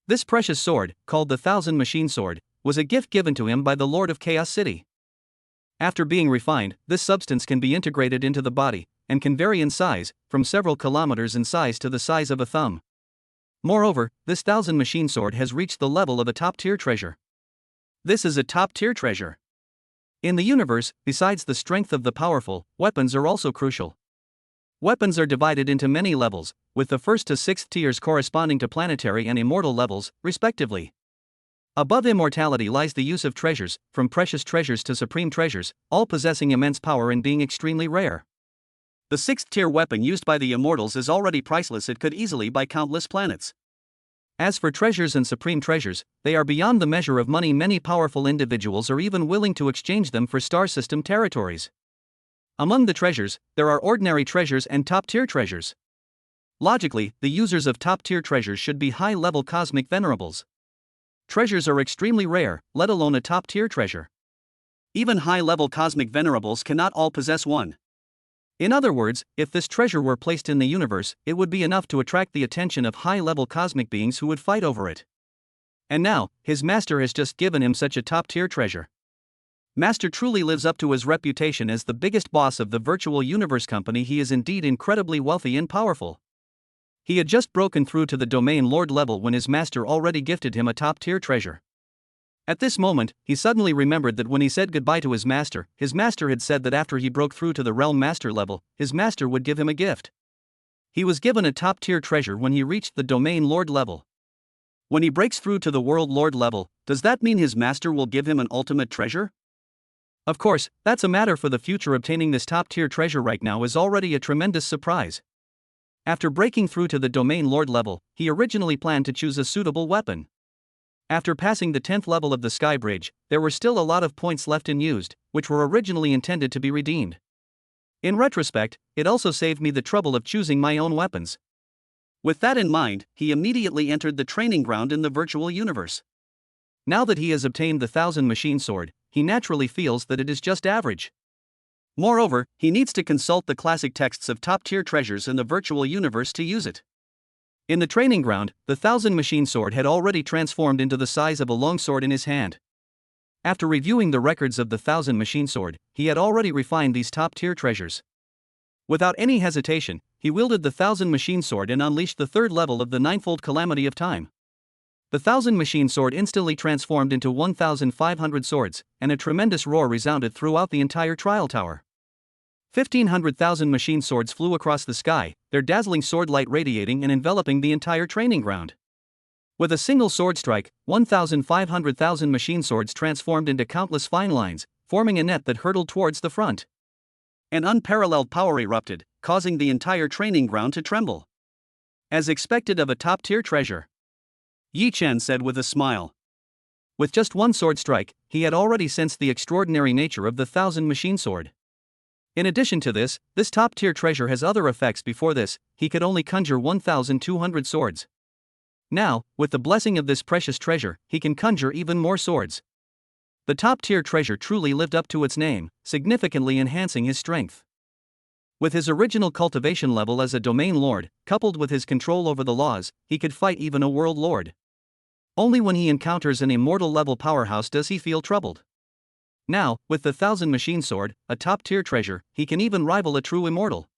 This precious sword, called the Thousand Machine Sword, was a gift given to him by the Lord of Chaos City. After being refined, this substance can be integrated into the body, and can vary in size, from several kilometers in size to the size of a thumb. Moreover, this Thousand Machine Sword has reached the level of a top-tier treasure. This is a top-tier treasure. In the universe, besides the strength of the powerful, weapons are also crucial. Weapons are divided into many levels, with the first to 6th tiers corresponding to planetary and immortal levels, respectively. Above immortality lies the use of treasures, from precious treasures to supreme treasures, all possessing immense power and being extremely rare. The 6th tier weapon used by the immortals is already priceless. It could easily buy countless planets. As for treasures and supreme treasures, they are beyond the measure of money. Many powerful individuals are even willing to exchange them for star system territories. Among the treasures, there are ordinary treasures and top-tier treasures. Logically, the users of top-tier treasures should be high-level cosmic venerables. Treasures are extremely rare, let alone a top-tier treasure. Even high-level cosmic venerables cannot all possess one. In other words, if this treasure were placed in the universe, it would be enough to attract the attention of high-level cosmic beings who would fight over it. And now, his master has just given him such a top-tier treasure. Master truly lives up to his reputation as the biggest boss of the virtual universe company. He is indeed incredibly wealthy and powerful. He had just broken through to the domain lord level when his master already gifted him a top-tier treasure. At this moment, he suddenly remembered that when he said goodbye to his master had said that after he broke through to the realm master level, his master would give him a gift. He was given a top-tier treasure when he reached the domain lord level. When he breaks through to the world lord level, does that mean his master will give him an ultimate treasure? Of course, that's a matter for the future. Obtaining this top-tier treasure right now is already a tremendous surprise. After breaking through to the domain lord level, he originally planned to choose a suitable weapon. After passing the 10th level of the Sky Bridge, there were still a lot of points left unused, which were originally intended to be redeemed. In retrospect, it also saved me the trouble of choosing my own weapons. With that in mind, he immediately entered the training ground in the virtual universe. Now that he has obtained the 1000 Machine Sword, he naturally feels that it is just average. Moreover, he needs to consult the classic texts of top-tier treasures in the virtual universe to use it. In the training ground, the 1000 Machine Sword had already transformed into the size of a longsword in his hand. After reviewing the records of the 1000 Machine Sword, he had already refined these top-tier treasures. Without any hesitation, he wielded the 1000 Machine Sword and unleashed the 3rd level of the ninefold calamity of time. The 1000 Machine Sword instantly transformed into 1,500 swords, and a tremendous roar resounded throughout the entire trial tower. 1,500,000 machine swords flew across the sky, their dazzling sword light radiating and enveloping the entire training ground. With a single sword strike, 1,500,000 machine swords transformed into countless fine lines, forming a net that hurtled towards the front. An unparalleled power erupted, causing the entire training ground to tremble. As expected of a top-tier treasure, Yi Chen said with a smile. With just one sword strike, he had already sensed the extraordinary nature of the 1000 Machine Sword. In addition to this top-tier treasure has other effects. Before this, he could only conjure 1,200 swords. Now, with the blessing of this precious treasure, he can conjure even more swords. The top-tier treasure truly lived up to its name, significantly enhancing his strength. With his original cultivation level as a domain lord, coupled with his control over the laws, he could fight even a world lord. Only when he encounters an immortal level powerhouse does he feel troubled. Now, with the 1000 Machine Sword, a top-tier treasure, he can even rival a true immortal.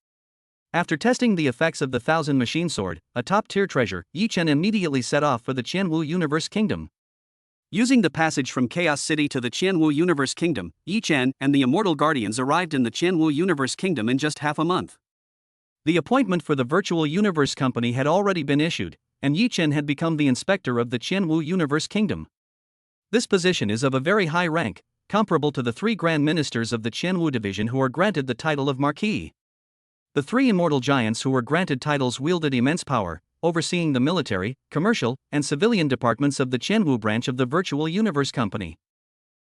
After testing the effects of the 1000 Machine Sword, a top-tier treasure, Yi Chen immediately set off for the Qianwu Universe Kingdom. Using the passage from Chaos City to the Qianwu Universe Kingdom, Yi Chen and the Immortal Guardians arrived in the Qianwu Universe Kingdom in just half a month. The appointment for the Virtual Universe Company had already been issued, and Yi Chen had become the inspector of the Qianwu Universe Kingdom. This position is of a very high rank, comparable to the 3 Grand Ministers of the Qianwu Division who are granted the title of Marquis. The 3 immortal giants who were granted titles wielded immense power, overseeing the military, commercial, and civilian departments of the Qianwu branch of the Virtual Universe Company.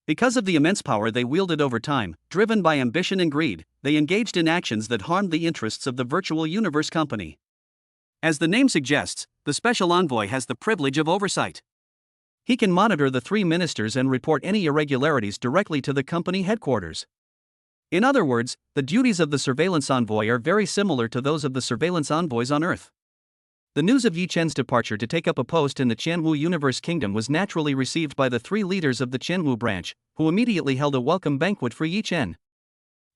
Because of the immense power they wielded over time, driven by ambition and greed, they engaged in actions that harmed the interests of the Virtual Universe Company. As the name suggests, the Special Envoy has the privilege of oversight. He can monitor the 3 ministers and report any irregularities directly to the company headquarters. In other words, the duties of the surveillance envoy are very similar to those of the surveillance envoys on Earth. The news of Yi Chen's departure to take up a post in the Qianwu Universe Kingdom was naturally received by the 3 leaders of the Qianwu branch, who immediately held a welcome banquet for Yi Chen.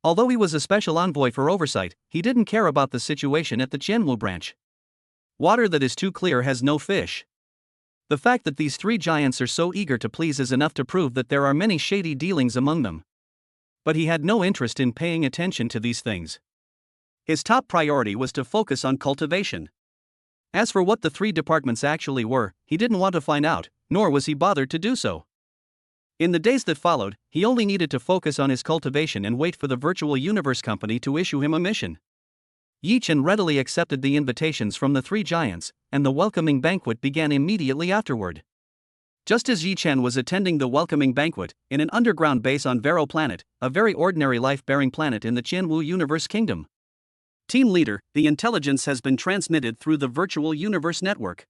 Although he was a special envoy for oversight, he didn't care about the situation at the Qianwu branch. Water that is too clear has no fish. The fact that these 3 giants are so eager to please is enough to prove that there are many shady dealings among them. But he had no interest in paying attention to these things. His top priority was to focus on cultivation. As for what the 3 departments actually were, he didn't want to find out, nor was he bothered to do so. In the days that followed, he only needed to focus on his cultivation and wait for the Virtual Universe Company to issue him a mission. Yi Chen readily accepted the invitations from the three giants, and the welcoming banquet began immediately afterward. Just as Yi Chen was attending the welcoming banquet, in an underground base on Vero Planet, a very ordinary life-bearing planet in the Qianwu Universe Kingdom. Team leader, the intelligence has been transmitted through the Virtual Universe Network.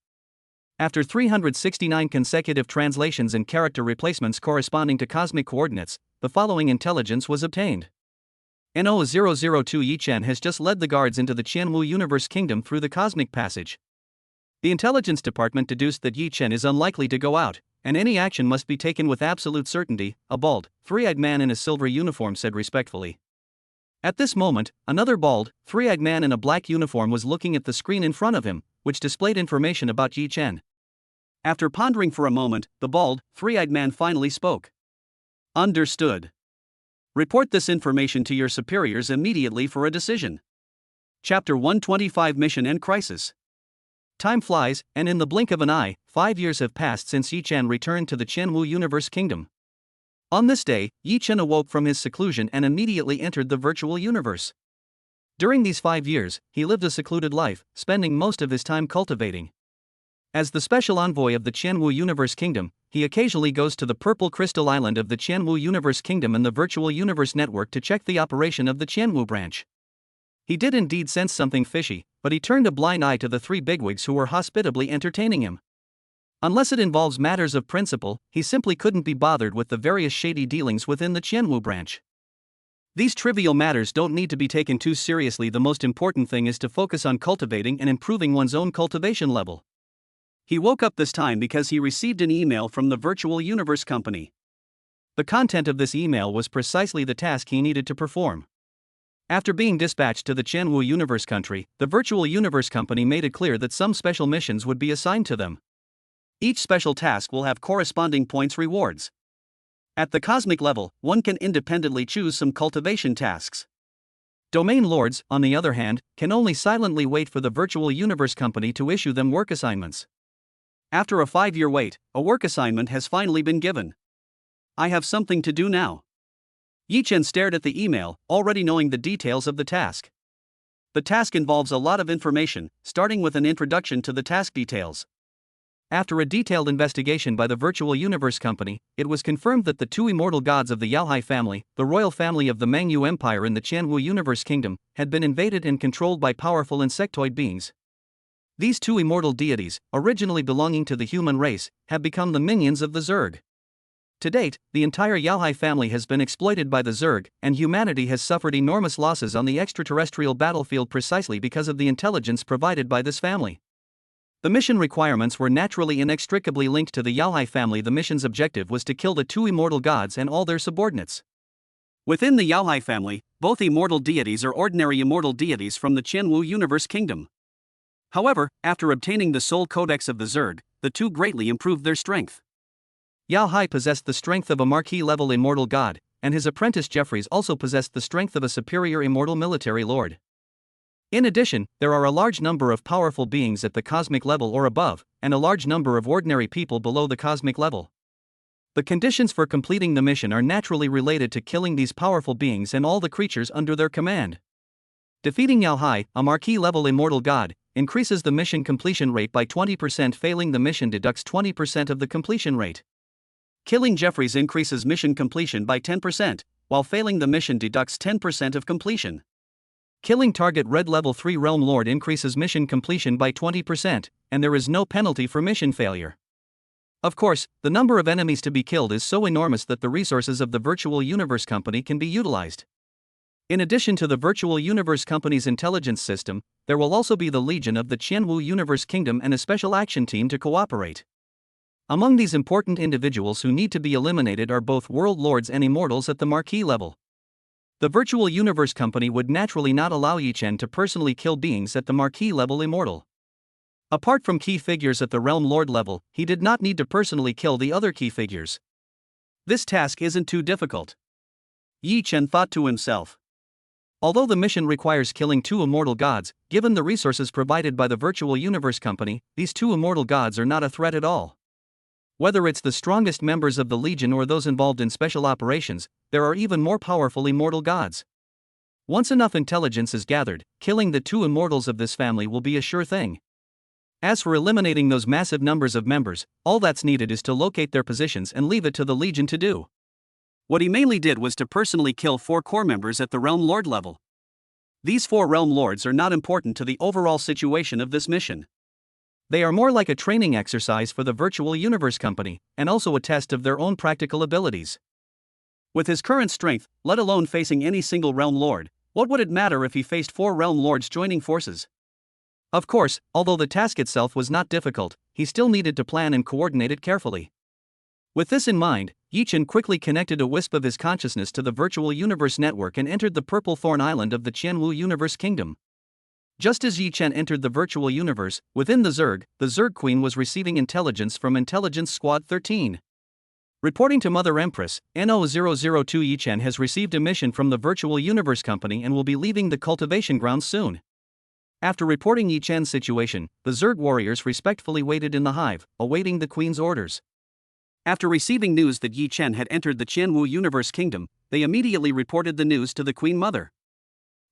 After 369 consecutive translations and character replacements corresponding to cosmic coordinates, the following intelligence was obtained. NO002 Yi Chen has just led the guards into the Qianwu Universe Kingdom through the cosmic passage. The intelligence department deduced that Yi Chen is unlikely to go out, and any action must be taken with absolute certainty, a bald, three-eyed man in a silver uniform said respectfully. At this moment, another bald, three-eyed man in a black uniform was looking at the screen in front of him, which displayed information about Yi Chen. After pondering for a moment, the bald, three-eyed man finally spoke. Understood. Report this information to your superiors immediately for a decision. Chapter 125 Mission and Crisis. Time flies, and in the blink of an eye, 5 years have passed since Yi Chen returned to the Qianwu Universe Kingdom. On this day, Yi Chen awoke from his seclusion and immediately entered the virtual universe. During these 5 years, he lived a secluded life, spending most of his time cultivating. As the special envoy of the Qianwu Universe Kingdom, he occasionally goes to the Purple Crystal Island of the Qianwu Universe Kingdom and the Virtual Universe Network to check the operation of the Qianwu branch. He did indeed sense something fishy, but he turned a blind eye to the three bigwigs who were hospitably entertaining him. Unless it involves matters of principle, he simply couldn't be bothered with the various shady dealings within the Qianwu branch. These trivial matters don't need to be taken too seriously. The most important thing is to focus on cultivating and improving one's own cultivation level. He woke up this time because he received an email from the Virtual Universe Company. The content of this email was precisely the task he needed to perform. After being dispatched to the Qianwu Universe Country, the Virtual Universe Company made it clear that some special missions would be assigned to them. Each special task will have corresponding points rewards. At the cosmic level, one can independently choose some cultivation tasks. Domain lords, on the other hand, can only silently wait for the Virtual Universe Company to issue them work assignments. After a 5-year wait, a work assignment has finally been given. I have something to do now. Yi Chen stared at the email, already knowing the details of the task. The task involves a lot of information, starting with an introduction to the task details. After a detailed investigation by the Virtual Universe Company, it was confirmed that the two immortal gods of the Yaohai family, the royal family of the Mengyu Empire in the Qianwu Universe Kingdom, had been invaded and controlled by powerful insectoid beings. These two immortal deities, originally belonging to the human race, have become the minions of the Zerg. To date, the entire Yaohai family has been exploited by the Zerg, and humanity has suffered enormous losses on the extraterrestrial battlefield precisely because of the intelligence provided by this family. The mission requirements were naturally inextricably linked to the Yaohai family. The mission's objective was to kill the two immortal gods and all their subordinates. Within the Yaohai family, both immortal deities are ordinary immortal deities from the Qianwu Universe Kingdom. However, after obtaining the Soul Codex of the Zerg, the two greatly improved their strength. Yaohai possessed the strength of a marquis-level immortal god, and his apprentice Jeffries also possessed the strength of a superior immortal military lord. In addition, there are a large number of powerful beings at the cosmic level or above, and a large number of ordinary people below the cosmic level. The conditions for completing the mission are naturally related to killing these powerful beings and all the creatures under their command. Defeating Yaohai, a marquis-level immortal god, increases the mission completion rate by 20%. Failing the mission deducts 20% of the completion rate. Killing Jeffries increases mission completion by 10%, while failing the mission deducts 10% of completion. Killing target Red Level 3 Realm Lord increases mission completion by 20%, and there is no penalty for mission failure. Of course, the number of enemies to be killed is so enormous that the resources of the Virtual Universe Company can be utilized. In addition to the Virtual Universe Company's intelligence system, there will also be the Legion of the Qianwu Universe Kingdom and a special action team to cooperate. Among these important individuals who need to be eliminated are both world lords and immortals at the marquis level. The Virtual Universe Company would naturally not allow Yi Chen to personally kill beings at the marquis level immortal. Apart from key figures at the Realm Lord level, he did not need to personally kill the other key figures. This task isn't too difficult. Yi Chen thought to himself. Although the mission requires killing two immortal gods, given the resources provided by the Virtual Universe Company, these two immortal gods are not a threat at all. Whether it's the strongest members of the Legion or those involved in special operations, there are even more powerful immortal gods. Once enough intelligence is gathered, killing the two immortals of this family will be a sure thing. As for eliminating those massive numbers of members, all that's needed is to locate their positions and leave it to the Legion to do. What he mainly did was to personally kill 4 core members at the Realm Lord level. These 4 Realm Lords are not important to the overall situation of this mission. They are more like a training exercise for the Virtual Universe Company, and also a test of their own practical abilities. With his current strength, let alone facing any single Realm Lord, what would it matter if he faced 4 Realm Lords joining forces? Of course, although the task itself was not difficult, he still needed to plan and coordinate it carefully. With this in mind, Yi Chen quickly connected a wisp of his consciousness to the Virtual Universe Network and entered the Purple Thorn Island of the Qianwu Universe Kingdom. Just as Yi Chen entered the virtual universe, within the Zerg Queen was receiving intelligence from Intelligence Squad 13. Reporting to Mother Empress, NO002 Yi Chen has received a mission from the Virtual Universe Company and will be leaving the cultivation grounds soon. After reporting Yi Chen's situation, the Zerg warriors respectfully waited in the hive, awaiting the Queen's orders. After receiving news that Yi Chen had entered the Qianwu Universe Kingdom, they immediately reported the news to the Queen Mother.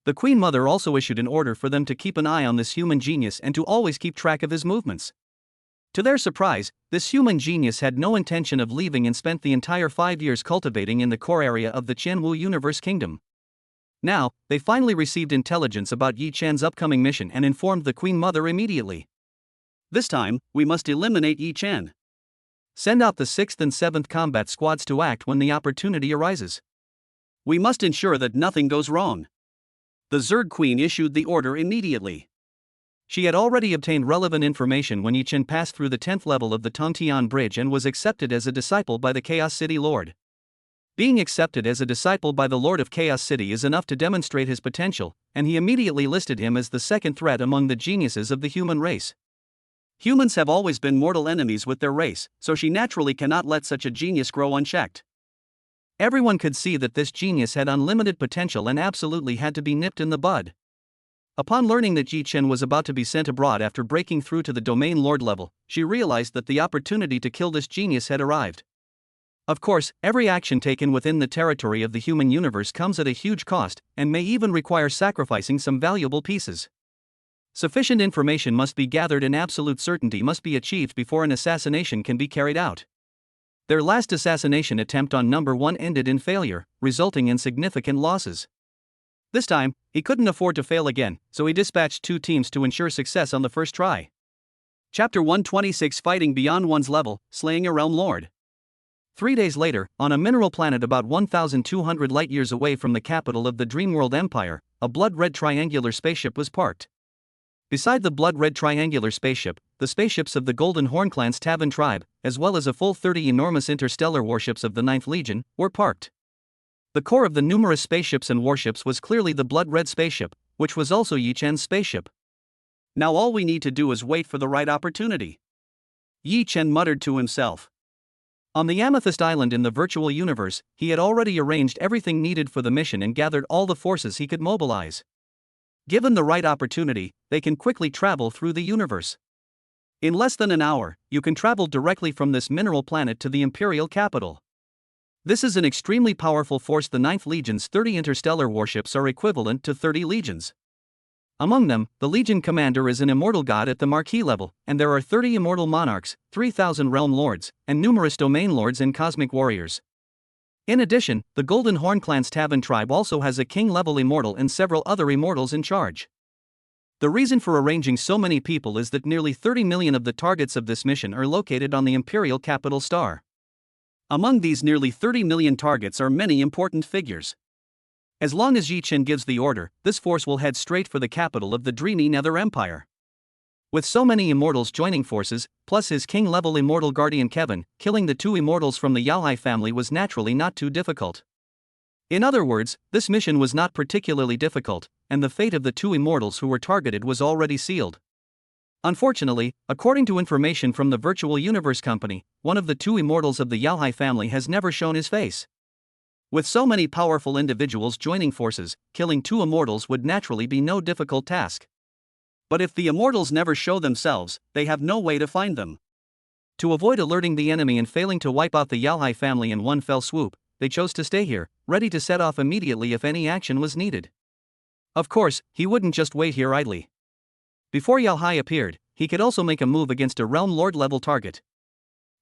The Queen Mother also issued an order for them to keep an eye on this human genius and to always keep track of his movements. To their surprise, this human genius had no intention of leaving and spent the entire 5 years cultivating in the core area of the Qianwu Universe Kingdom. Now, they finally received intelligence about Yi Chen's upcoming mission and informed the Queen Mother immediately. This time, we must eliminate Yi Chen. Send out the 6th and 7th combat squads to act when the opportunity arises. We must ensure that nothing goes wrong. The Zerg Queen issued the order immediately. She had already obtained relevant information when Yi Chen passed through the 10th level of the Tongtian Bridge and was accepted as a disciple by the Chaos City Lord. Being accepted as a disciple by the Lord of Chaos City is enough to demonstrate his potential, and he immediately listed him as the second threat among the geniuses of the human race. Humans have always been mortal enemies with their race, so she naturally cannot let such a genius grow unchecked. Everyone could see that this genius had unlimited potential and absolutely had to be nipped in the bud. Upon learning that Yi Chen was about to be sent abroad after breaking through to the Domain Lord level, she realized that the opportunity to kill this genius had arrived. Of course, every action taken within the territory of the human universe comes at a huge cost, and may even require sacrificing some valuable pieces. Sufficient information must be gathered and absolute certainty must be achieved before an assassination can be carried out. Their last assassination attempt on number 1 ended in failure, resulting in significant losses. This time, he couldn't afford to fail again, so he dispatched 2 teams to ensure success on the first try. Chapter 126 Fighting Beyond One's Level, Slaying a Realm Lord. 3 days later, on a mineral planet about 1,200 light-years away from the capital of the Dreamworld Empire, a blood-red triangular spaceship was parked. Beside the blood-red triangular spaceship, the spaceships of the Golden Hornclan's Tavern tribe, as well as a full 30 enormous interstellar warships of the 9th Legion, were parked. The core of the numerous spaceships and warships was clearly the blood-red spaceship, which was also Yi Chen's spaceship. Now all we need to do is wait for the right opportunity. Yi Chen muttered to himself. On the Amethyst Island in the virtual universe, he had already arranged everything needed for the mission and gathered all the forces he could mobilize. Given the right opportunity, they can quickly travel through the universe. In less than an hour, you can travel directly from this mineral planet to the Imperial capital. This is an extremely powerful force. The 9th Legion's 30 interstellar warships are equivalent to 30 legions. Among them, the Legion commander is an immortal god at the Marquis level, and there are 30 immortal monarchs, 3,000 realm lords, and numerous domain lords and cosmic warriors. In addition, the Golden Hornclan's Tavern tribe also has a king-level immortal and several other immortals in charge. The reason for arranging so many people is that nearly 30 million of the targets of this mission are located on the Imperial capital star. Among these nearly 30 million targets are many important figures. As long as Yi Chen gives the order, this force will head straight for the capital of the dreamy Nether Empire. With so many immortals joining forces, plus his king-level immortal guardian Kevin, killing the 2 immortals from the Yaohai family was naturally not too difficult. In other words, this mission was not particularly difficult, and the fate of the 2 immortals who were targeted was already sealed. Unfortunately, according to information from the Virtual Universe Company, one of the 2 immortals of the Yaohai family has never shown his face. With so many powerful individuals joining forces, killing 2 immortals would naturally be no difficult task. But if the immortals never show themselves, they have no way to find them. To avoid alerting the enemy and failing to wipe out the Yaohai family in one fell swoop, they chose to stay here, ready to set off immediately if any action was needed. Of course, he wouldn't just wait here idly. Before Yao Hai appeared, he could also make a move against a Realm Lord level target.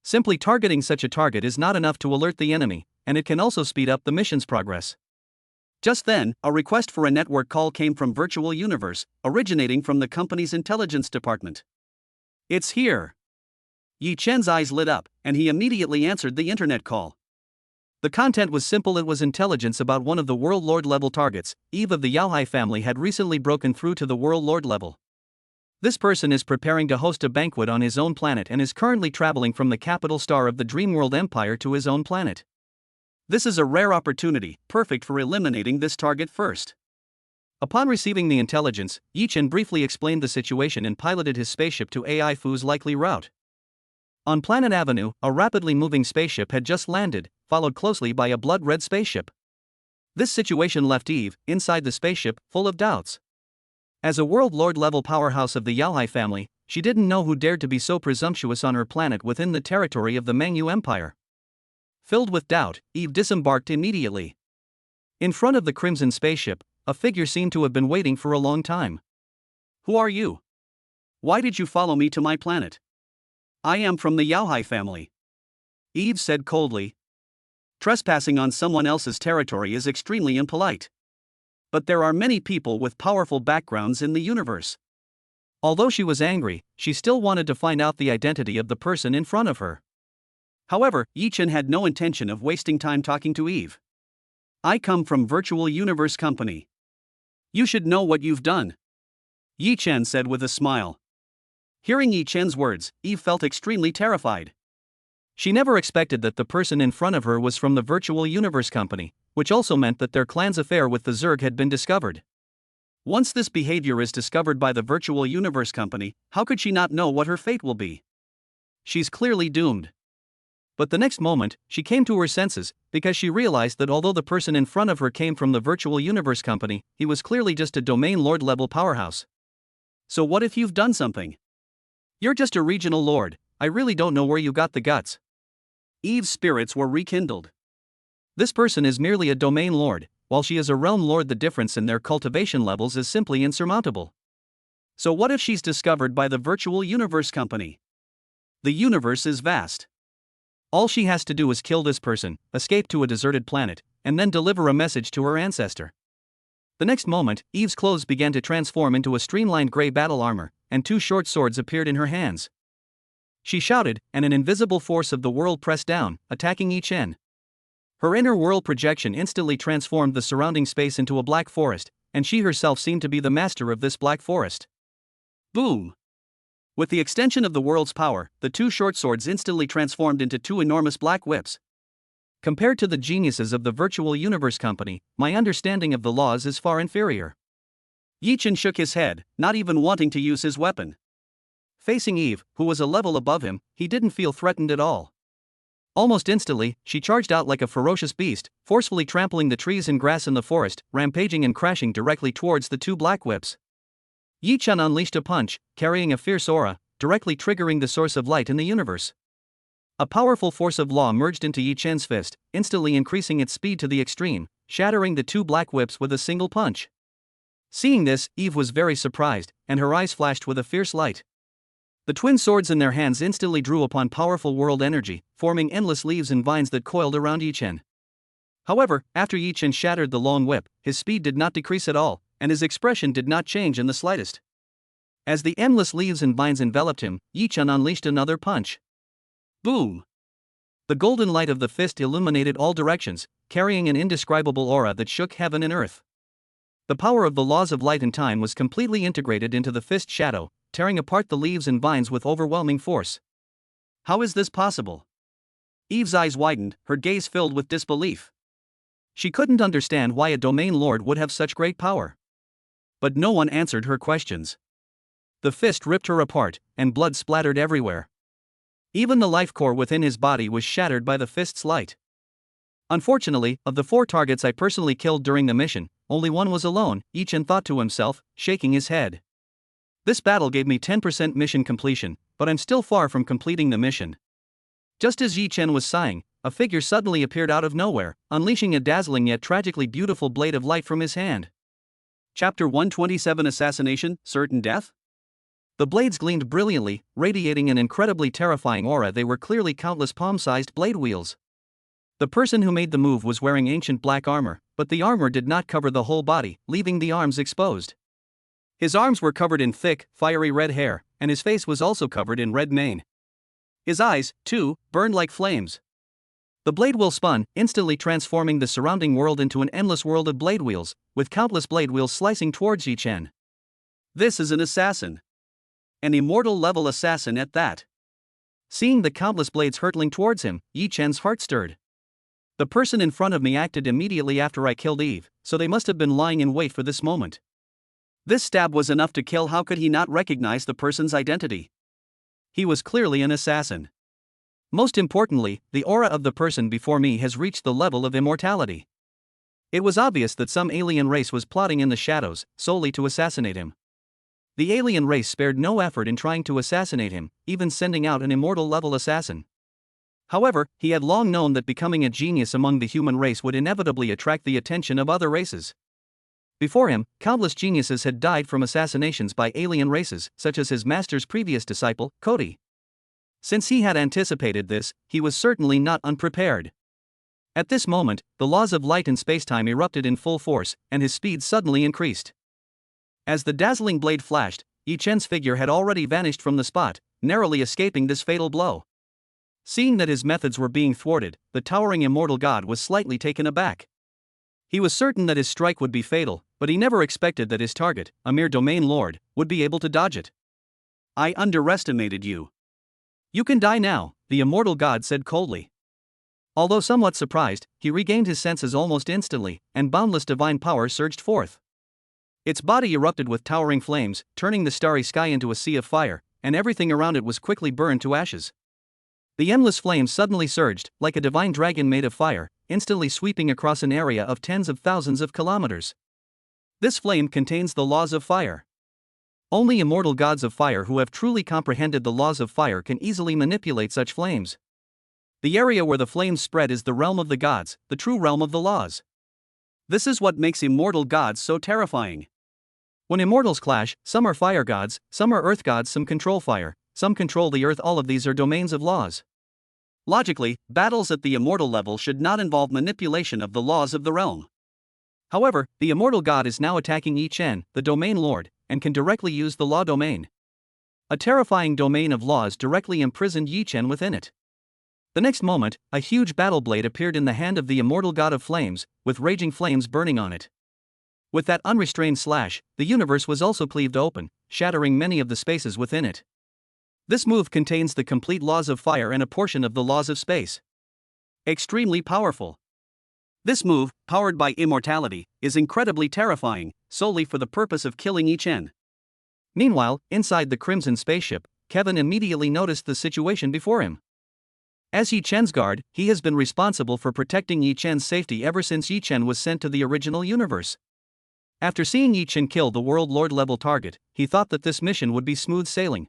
Simply targeting such a target is not enough to alert the enemy, and it can also speed up the mission's progress. Just then, a request for a network call came from Virtual Universe, originating from the company's intelligence department. It's here. Yi Chen's eyes lit up, and he immediately answered the internet call. The content was simple. It was intelligence about one of the World Lord level targets. Eve of the Yao Hai family had recently broken through to the World Lord level. This person is preparing to host a banquet on his own planet and is currently traveling from the capital star of the Dreamworld Empire to his own planet. This is a rare opportunity, perfect for eliminating this target first. Upon receiving the intelligence, Yi Chen briefly explained the situation and piloted his spaceship to AI Fu's likely route. On Planet Avenue, a rapidly moving spaceship had just landed, followed closely by a blood-red spaceship. This situation left Eve, inside the spaceship, full of doubts. As a World Lord level powerhouse of the Yao Hai family, she didn't know who dared to be so presumptuous on her planet within the territory of the Mengyu Empire. Filled with doubt, Eve disembarked immediately. In front of the Crimson spaceship, a figure seemed to have been waiting for a long time. Who are you? Why did you follow me to my planet? I am from the Yao Hai family. Eve said coldly. Trespassing on someone else's territory is extremely impolite. But there are many people with powerful backgrounds in the universe. Although she was angry, she still wanted to find out the identity of the person in front of her. However, Yi Chen had no intention of wasting time talking to Eve. I come from Virtual Universe Company. You should know what you've done. Yi Chen said with a smile. Hearing Yi Chen's words, Eve felt extremely terrified. She never expected that the person in front of her was from the Virtual Universe Company, which also meant that their clan's affair with the Zerg had been discovered. Once this behavior is discovered by the Virtual Universe Company, how could she not know what her fate will be? She's clearly doomed. But the next moment, she came to her senses, because she realized that although the person in front of her came from the Virtual Universe Company, he was clearly just a Domain Lord level powerhouse. So what if you've done something? You're just a regional lord, I really don't know where you got the guts. Eve's spirits were rekindled. This person is merely a Domain Lord, while she is a Realm Lord. The difference in their cultivation levels is simply insurmountable. So what if she's discovered by the Virtual Universe Company? The universe is vast. All she has to do is kill this person, escape to a deserted planet, and then deliver a message to her ancestor. The next moment, Eve's clothes began to transform into a streamlined gray battle armor, and two short swords appeared in her hands. She shouted, and an invisible force of the world pressed down, attacking Yi Chen. Her inner world projection instantly transformed the surrounding space into a black forest, and she herself seemed to be the master of this black forest. Boom! With the extension of the world's power, the two short swords instantly transformed into two enormous black whips. Compared to the geniuses of the Virtual Universe Company, my understanding of the laws is far inferior. Yi Chen shook his head, not even wanting to use his weapon. Facing Eve, who was a level above him, he didn't feel threatened at all. Almost instantly, she charged out like a ferocious beast, forcefully trampling the trees and grass in the forest, rampaging and crashing directly towards the two black whips. Yi Chen unleashed a punch, carrying a fierce aura, directly triggering the source of light in the universe. A powerful force of law merged into Yi Chen's fist, instantly increasing its speed to the extreme, shattering the two black whips with a single punch. Seeing this, Eve was very surprised, and her eyes flashed with a fierce light. The twin swords in their hands instantly drew upon powerful world energy, forming endless leaves and vines that coiled around Yi Chen. However, after Yi Chen shattered the long whip, his speed did not decrease at all, and his expression did not change in the slightest. As the endless leaves and vines enveloped him, Yi Chen unleashed another punch. Boom! The golden light of the fist illuminated all directions, carrying an indescribable aura that shook heaven and earth. The power of the laws of light and time was completely integrated into the fist shadow, tearing apart the leaves and vines with overwhelming force. How is this possible? Eve's eyes widened, her gaze filled with disbelief. She couldn't understand why a Domain Lord would have such great power. But no one answered her questions. The fist ripped her apart, and blood splattered everywhere. Even the life core within his body was shattered by the fist's light. Unfortunately, of the 4 targets I personally killed during the mission, only one was alone, Yi Chen thought to himself, shaking his head. This battle gave me 10% mission completion, but I'm still far from completing the mission. Just as Yi Chen was sighing, a figure suddenly appeared out of nowhere, unleashing a dazzling yet tragically beautiful blade of light from his hand. Chapter 127 Assassination, Certain Death? The blades gleamed brilliantly, radiating an incredibly terrifying aura. They were clearly countless palm-sized blade wheels. The person who made the move was wearing ancient black armor, but the armor did not cover the whole body, leaving the arms exposed. His arms were covered in thick, fiery red hair, and his face was also covered in red mane. His eyes, too, burned like flames. The blade wheel spun, instantly transforming the surrounding world into an endless world of blade wheels, with countless blade wheels slicing towards Yi Chen. This is an assassin. An immortal-level assassin at that. Seeing the countless blades hurtling towards him, Yi Chen's heart stirred. The person in front of me acted immediately after I killed Eve, so they must have been lying in wait for this moment. This stab was enough to kill. How could he not recognize the person's identity? He was clearly an assassin. Most importantly, the aura of the person before me has reached the level of immortality. It was obvious that some alien race was plotting in the shadows, solely to assassinate him. The alien race spared no effort in trying to assassinate him, even sending out an immortal-level assassin. However, he had long known that becoming a genius among the human race would inevitably attract the attention of other races. Before him, countless geniuses had died from assassinations by alien races, such as his master's previous disciple, Cody. Since he had anticipated this, he was certainly not unprepared. At this moment, the laws of light and spacetime erupted in full force, and his speed suddenly increased. As the dazzling blade flashed, Yi Chen's figure had already vanished from the spot, narrowly escaping this fatal blow. Seeing that his methods were being thwarted, the towering immortal god was slightly taken aback. He was certain that his strike would be fatal, but he never expected that his target, a mere domain lord, would be able to dodge it. I underestimated you. You can die now, the immortal god said coldly. Although somewhat surprised, he regained his senses almost instantly, and boundless divine power surged forth. Its body erupted with towering flames, turning the starry sky into a sea of fire, and everything around it was quickly burned to ashes. The endless flames suddenly surged, like a divine dragon made of fire, instantly sweeping across an area of tens of thousands of kilometers. This flame contains the laws of fire. Only immortal gods of fire who have truly comprehended the laws of fire can easily manipulate such flames. The area where the flames spread is the realm of the gods, the true realm of the laws. This is what makes immortal gods so terrifying. When immortals clash, some are fire gods, some are earth gods, some control fire, some control the earth. All of these are domains of laws. Logically, battles at the immortal level should not involve manipulation of the laws of the realm. However, the immortal god is now attacking Yi Chen, the domain lord, and can directly use the law domain. A terrifying domain of laws directly imprisoned Yi Chen within it. The next moment, a huge battle blade appeared in the hand of the immortal god of flames, with raging flames burning on it. With that unrestrained slash, the universe was also cleaved open, shattering many of the spaces within it. This move contains the complete laws of fire and a portion of the laws of space. Extremely powerful. This move, powered by immortality, is incredibly terrifying, solely for the purpose of killing Yi Chen. Meanwhile, inside the Crimson spaceship, Kevin immediately noticed the situation before him. As Yi Chen's guard, he has been responsible for protecting Yi Chen's safety ever since Yi Chen was sent to the original universe. After seeing Yi Chen kill the World Lord level target, he thought that this mission would be smooth sailing.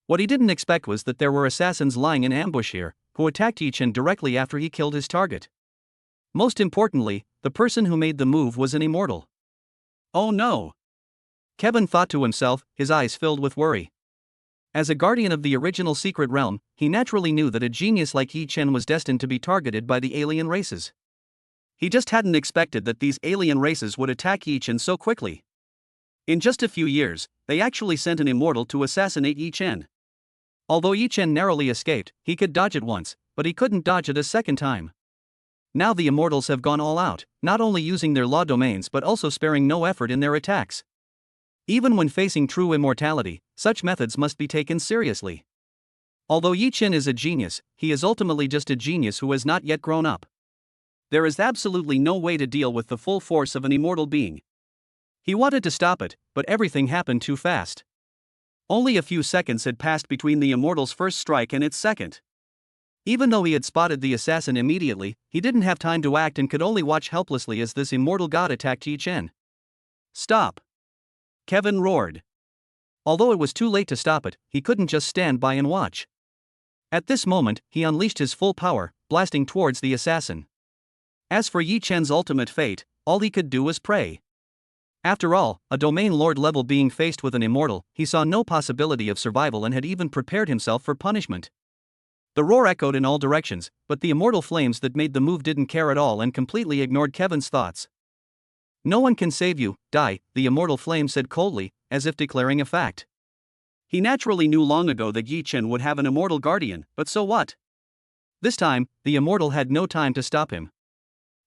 What he didn't expect was that there were assassins lying in ambush here, who attacked Yi Chen directly after he killed his target. Most importantly, the person who made the move was an immortal. Oh no! Kevin thought to himself, his eyes filled with worry. As a guardian of the original secret realm, he naturally knew that a genius like Yi Chen was destined to be targeted by the alien races. He just hadn't expected that these alien races would attack Yi Chen so quickly. In just a few years, they actually sent an immortal to assassinate Yi Chen. Although Yi Chen narrowly escaped, he could dodge it once, but he couldn't dodge it a second time. Now the immortals have gone all out, not only using their law domains but also sparing no effort in their attacks. Even when facing true immortality, such methods must be taken seriously. Although Yi Chen is a genius, he is ultimately just a genius who has not yet grown up. There is absolutely no way to deal with the full force of an immortal being. He wanted to stop it, but everything happened too fast. Only a few seconds had passed between the immortal's first strike and its second. Even though he had spotted the assassin immediately, he didn't have time to act and could only watch helplessly as this immortal god attacked Yi Chen. Stop! Kevin roared. Although it was too late to stop it, he couldn't just stand by and watch. At this moment, he unleashed his full power, blasting towards the assassin. As for Yi Chen's ultimate fate, all he could do was pray. After all, a domain lord level being faced with an immortal, he saw no possibility of survival and had even prepared himself for punishment. The roar echoed in all directions, but the immortal flames that made the move didn't care at all and completely ignored Kevin's thoughts. "No one can save you, die," the immortal flame said coldly, as if declaring a fact. He naturally knew long ago that Yi Chen would have an immortal guardian, but so what? This time, the immortal had no time to stop him.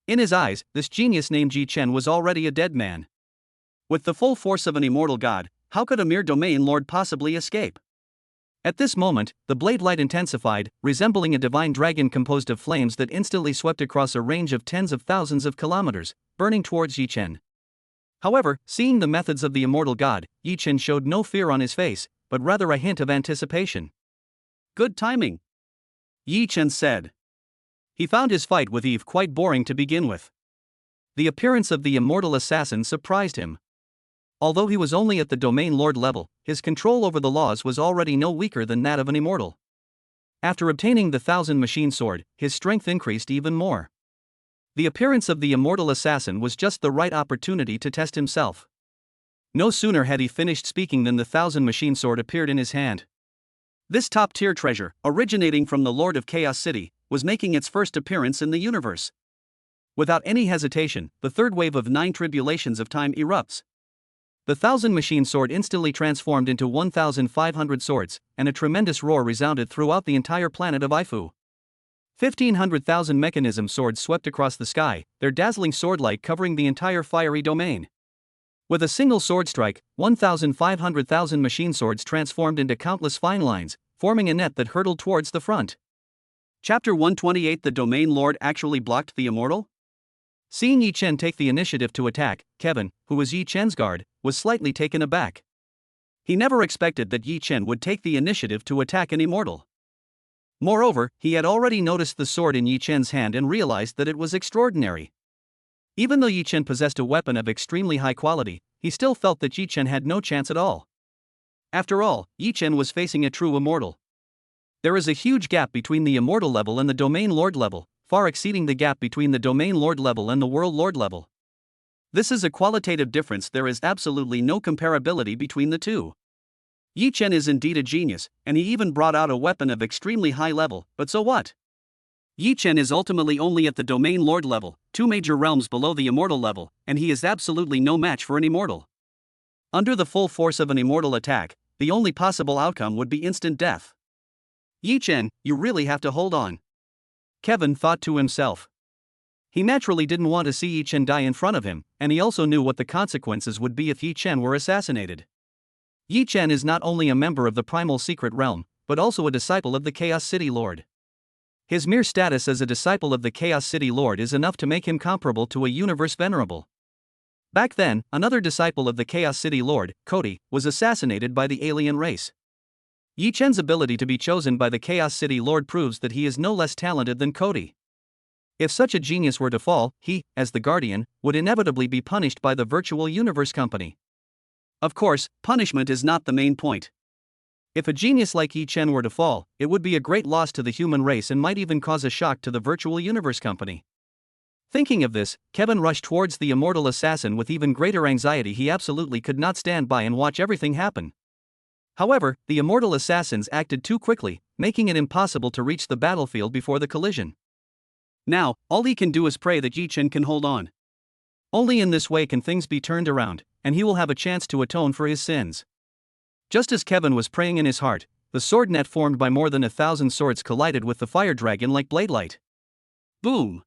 In his eyes, this genius named Yi Chen was already a dead man. With the full force of an immortal god, how could a mere domain lord possibly escape? At this moment, the blade light intensified, resembling a divine dragon composed of flames that instantly swept across a range of tens of thousands of kilometers, burning towards Yi Chen. However, seeing the methods of the immortal god, Yi Chen showed no fear on his face, but rather a hint of anticipation. "Good timing," Yi Chen said. He found his fight with Eve quite boring to begin with. The appearance of the immortal assassin surprised him. Although he was only at the domain lord level, his control over the laws was already no weaker than that of an immortal. After obtaining the Thousand Machine Sword, his strength increased even more. The appearance of the immortal assassin was just the right opportunity to test himself. No sooner had he finished speaking than the Thousand Machine Sword appeared in his hand. This top-tier treasure, originating from the Lord of Chaos City, was making its first appearance in the universe. Without any hesitation, the third wave of 9 tribulations of time erupts. The Thousand Machine Sword instantly transformed into 1,500 swords, and a tremendous roar resounded throughout the entire planet of Ifu. 1,500,000 mechanism swords swept across the sky, their dazzling swordlight covering the entire fiery domain. With a single sword strike, 1,500,000 machine swords transformed into countless fine lines, forming a net that hurtled towards the front. Chapter 128. The Domain Lord actually blocked the immortal? Seeing Yi Chen take the initiative to attack, Kevin, who was Yi Chen's guard, was slightly taken aback. He never expected that Yi Chen would take the initiative to attack an immortal. Moreover, he had already noticed the sword in Yi Chen's hand and realized that it was extraordinary. Even though Yi Chen possessed a weapon of extremely high quality, he still felt that Yi Chen had no chance at all. After all, Yi Chen was facing a true immortal. There is a huge gap between the immortal level and the domain lord level, far exceeding the gap between the domain lord level and the world lord level. This is a qualitative difference. There is absolutely no comparability between the two. Yi Chen is indeed a genius, and he even brought out a weapon of extremely high level, but so what? Yi Chen is ultimately only at the domain lord level, 2 major realms below the immortal level, and he is absolutely no match for an immortal. Under the full force of an immortal attack, the only possible outcome would be instant death. Yi Chen, you really have to hold on, Kevin thought to himself. He naturally didn't want to see Yi Chen die in front of him, and he also knew what the consequences would be if Yi Chen were assassinated. Yi Chen is not only a member of the Primal Secret Realm, but also a disciple of the Chaos City Lord. His mere status as a disciple of the Chaos City Lord is enough to make him comparable to a universe venerable. Back then, another disciple of the Chaos City Lord, Cody, was assassinated by the alien race. Yi Chen's ability to be chosen by the Chaos City Lord proves that he is no less talented than Cody. If such a genius were to fall, he, as the Guardian, would inevitably be punished by the Virtual Universe Company. Of course, punishment is not the main point. If a genius like Yi Chen were to fall, it would be a great loss to the human race and might even cause a shock to the Virtual Universe Company. Thinking of this, Kevin rushed towards the immortal assassin with even greater anxiety. He absolutely could not stand by and watch everything happen. However, the immortal assassins acted too quickly, making it impossible to reach the battlefield before the collision. Now, all he can do is pray that Yi Chen can hold on. Only in this way can things be turned around, and he will have a chance to atone for his sins. Just as Kevin was praying in his heart, the sword net formed by more than 1,000 swords collided with the fire dragon like blade light. Boom!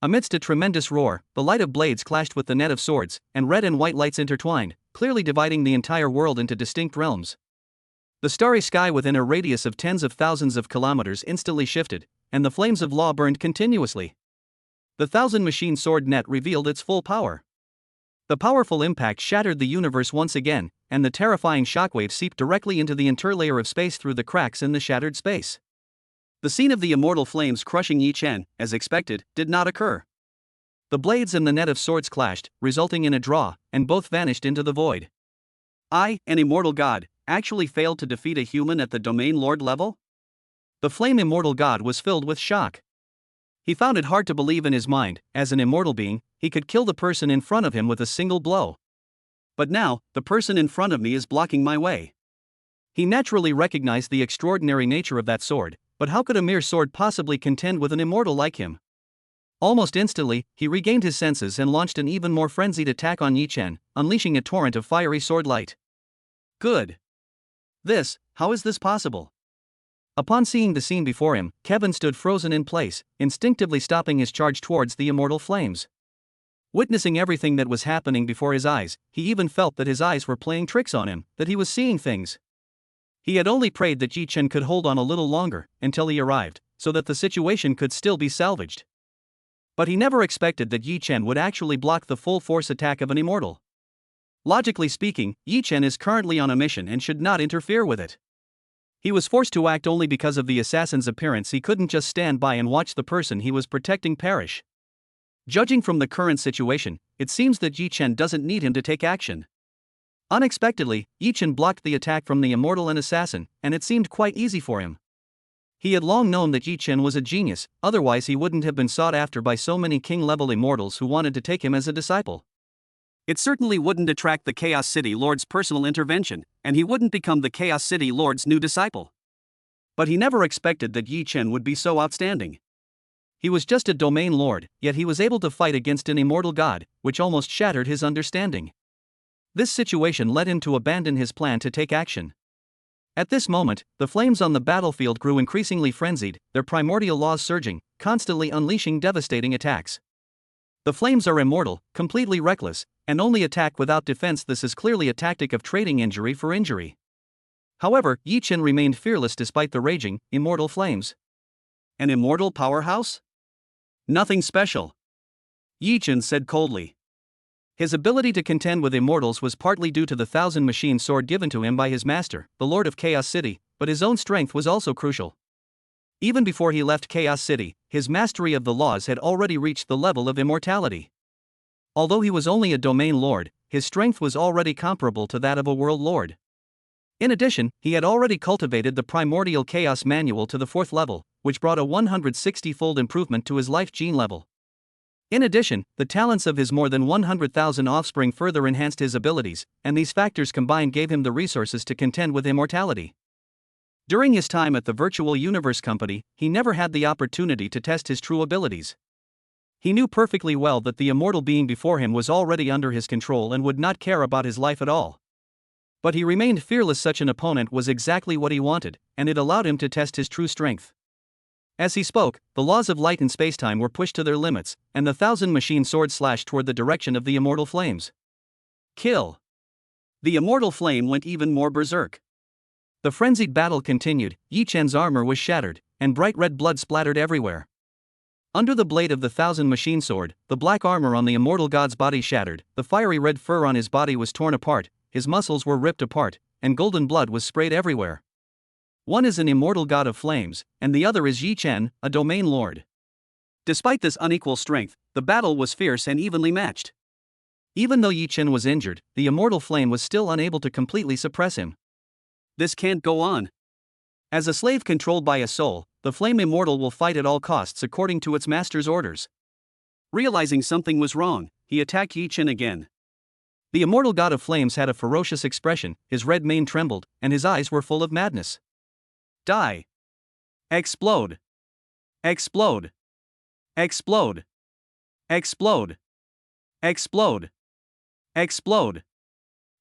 Amidst a tremendous roar, the light of blades clashed with the net of swords, and red and white lights intertwined, clearly dividing the entire world into distinct realms. The starry sky within a radius of tens of thousands of kilometers instantly shifted, and the flames of law burned continuously. The Thousand Machine Sword net revealed its full power. The powerful impact shattered the universe once again, and the terrifying shockwave seeped directly into the interlayer of space through the cracks in the shattered space. The scene of the immortal flames crushing Yi Chen, as expected, did not occur. The blades and the net of swords clashed, resulting in a draw, and both vanished into the void. I, an immortal god, actually failed to defeat a human at the domain lord level? The flame immortal god was filled with shock. He found it hard to believe in his mind, as an immortal being, he could kill the person in front of him with a single blow. But now, the person in front of me is blocking my way. He naturally recognized the extraordinary nature of that sword, but how could a mere sword possibly contend with an immortal like him? Almost instantly, he regained his senses and launched an even more frenzied attack on Yi Chen, unleashing a torrent of fiery sword light. Good. How is this possible? Upon seeing the scene before him, Kevin stood frozen in place, instinctively stopping his charge towards the immortal flames. Witnessing everything that was happening before his eyes, he even felt that his eyes were playing tricks on him, that he was seeing things. He had only prayed that Yi Chen could hold on a little longer, until he arrived, so that the situation could still be salvaged. But he never expected that Yi Chen would actually block the full force attack of an immortal. Logically speaking, Yi Chen is currently on a mission and should not interfere with it. He was forced to act only because of the assassin's appearance. He couldn't just stand by and watch the person he was protecting perish. Judging from the current situation, it seems that Yi Chen doesn't need him to take action. Unexpectedly, Yi Chen blocked the attack from the immortal and assassin, and it seemed quite easy for him. He had long known that Yi Chen was a genius, otherwise he wouldn't have been sought after by so many king-level immortals who wanted to take him as a disciple. It certainly wouldn't attract the Chaos City Lord's personal intervention, and he wouldn't become the Chaos City Lord's new disciple. But he never expected that Yi Chen would be so outstanding. He was just a domain lord, yet he was able to fight against an immortal god, which almost shattered his understanding. This situation led him to abandon his plan to take action. At this moment, the flames on the battlefield grew increasingly frenzied, their primordial laws surging, constantly unleashing devastating attacks. The flames are immortal, completely reckless, and only attack without defense. This is clearly a tactic of trading injury for injury. However, Yi Chen remained fearless despite the raging, immortal flames. An immortal powerhouse? Nothing special, Yi Chen said coldly. His ability to contend with immortals was partly due to the Thousand Machine sword given to him by his master, the Lord of Chaos City, but his own strength was also crucial. Even before he left Chaos City, his mastery of the laws had already reached the level of immortality. Although he was only a domain lord, his strength was already comparable to that of a world lord. In addition, he had already cultivated the primordial chaos manual to the 4th level, which brought a 160-fold improvement to his life gene level. In addition, the talents of his more than 100,000 offspring further enhanced his abilities, and these factors combined gave him the resources to contend with immortality. During his time at the Virtual Universe Company, he never had the opportunity to test his true abilities. He knew perfectly well that the immortal being before him was already under his control and would not care about his life at all. But he remained fearless. Such an opponent was exactly what he wanted, and it allowed him to test his true strength. As he spoke, the laws of light and spacetime were pushed to their limits, and the Thousand Machine sword slashed toward the direction of the immortal flames. Kill! The immortal flame went even more berserk. The frenzied battle continued. Yi Chen's armor was shattered, and bright red blood splattered everywhere. Under the blade of the Thousand Machine sword, the black armor on the immortal god's body shattered, the fiery red fur on his body was torn apart, his muscles were ripped apart, and golden blood was sprayed everywhere. One is an immortal god of flames, and the other is Yi Chen, a domain lord. Despite this unequal strength, the battle was fierce and evenly matched. Even though Yi Chen was injured, the immortal flame was still unable to completely suppress him. This can't go on. As a slave controlled by a soul, the flame immortal will fight at all costs according to its master's orders. Realizing something was wrong, he attacked Yi Chen again. The immortal god of flames had a ferocious expression, his red mane trembled, and his eyes were full of madness. Die! Explode! Explode! Explode! Explode! Explode! Explode!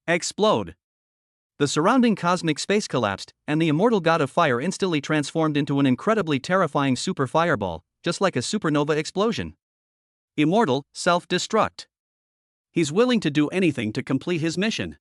Explode! The surrounding cosmic space collapsed, and the immortal god of fire instantly transformed into an incredibly terrifying super fireball, just like a supernova explosion. Immortal, self-destruct. He's willing to do anything to complete his mission.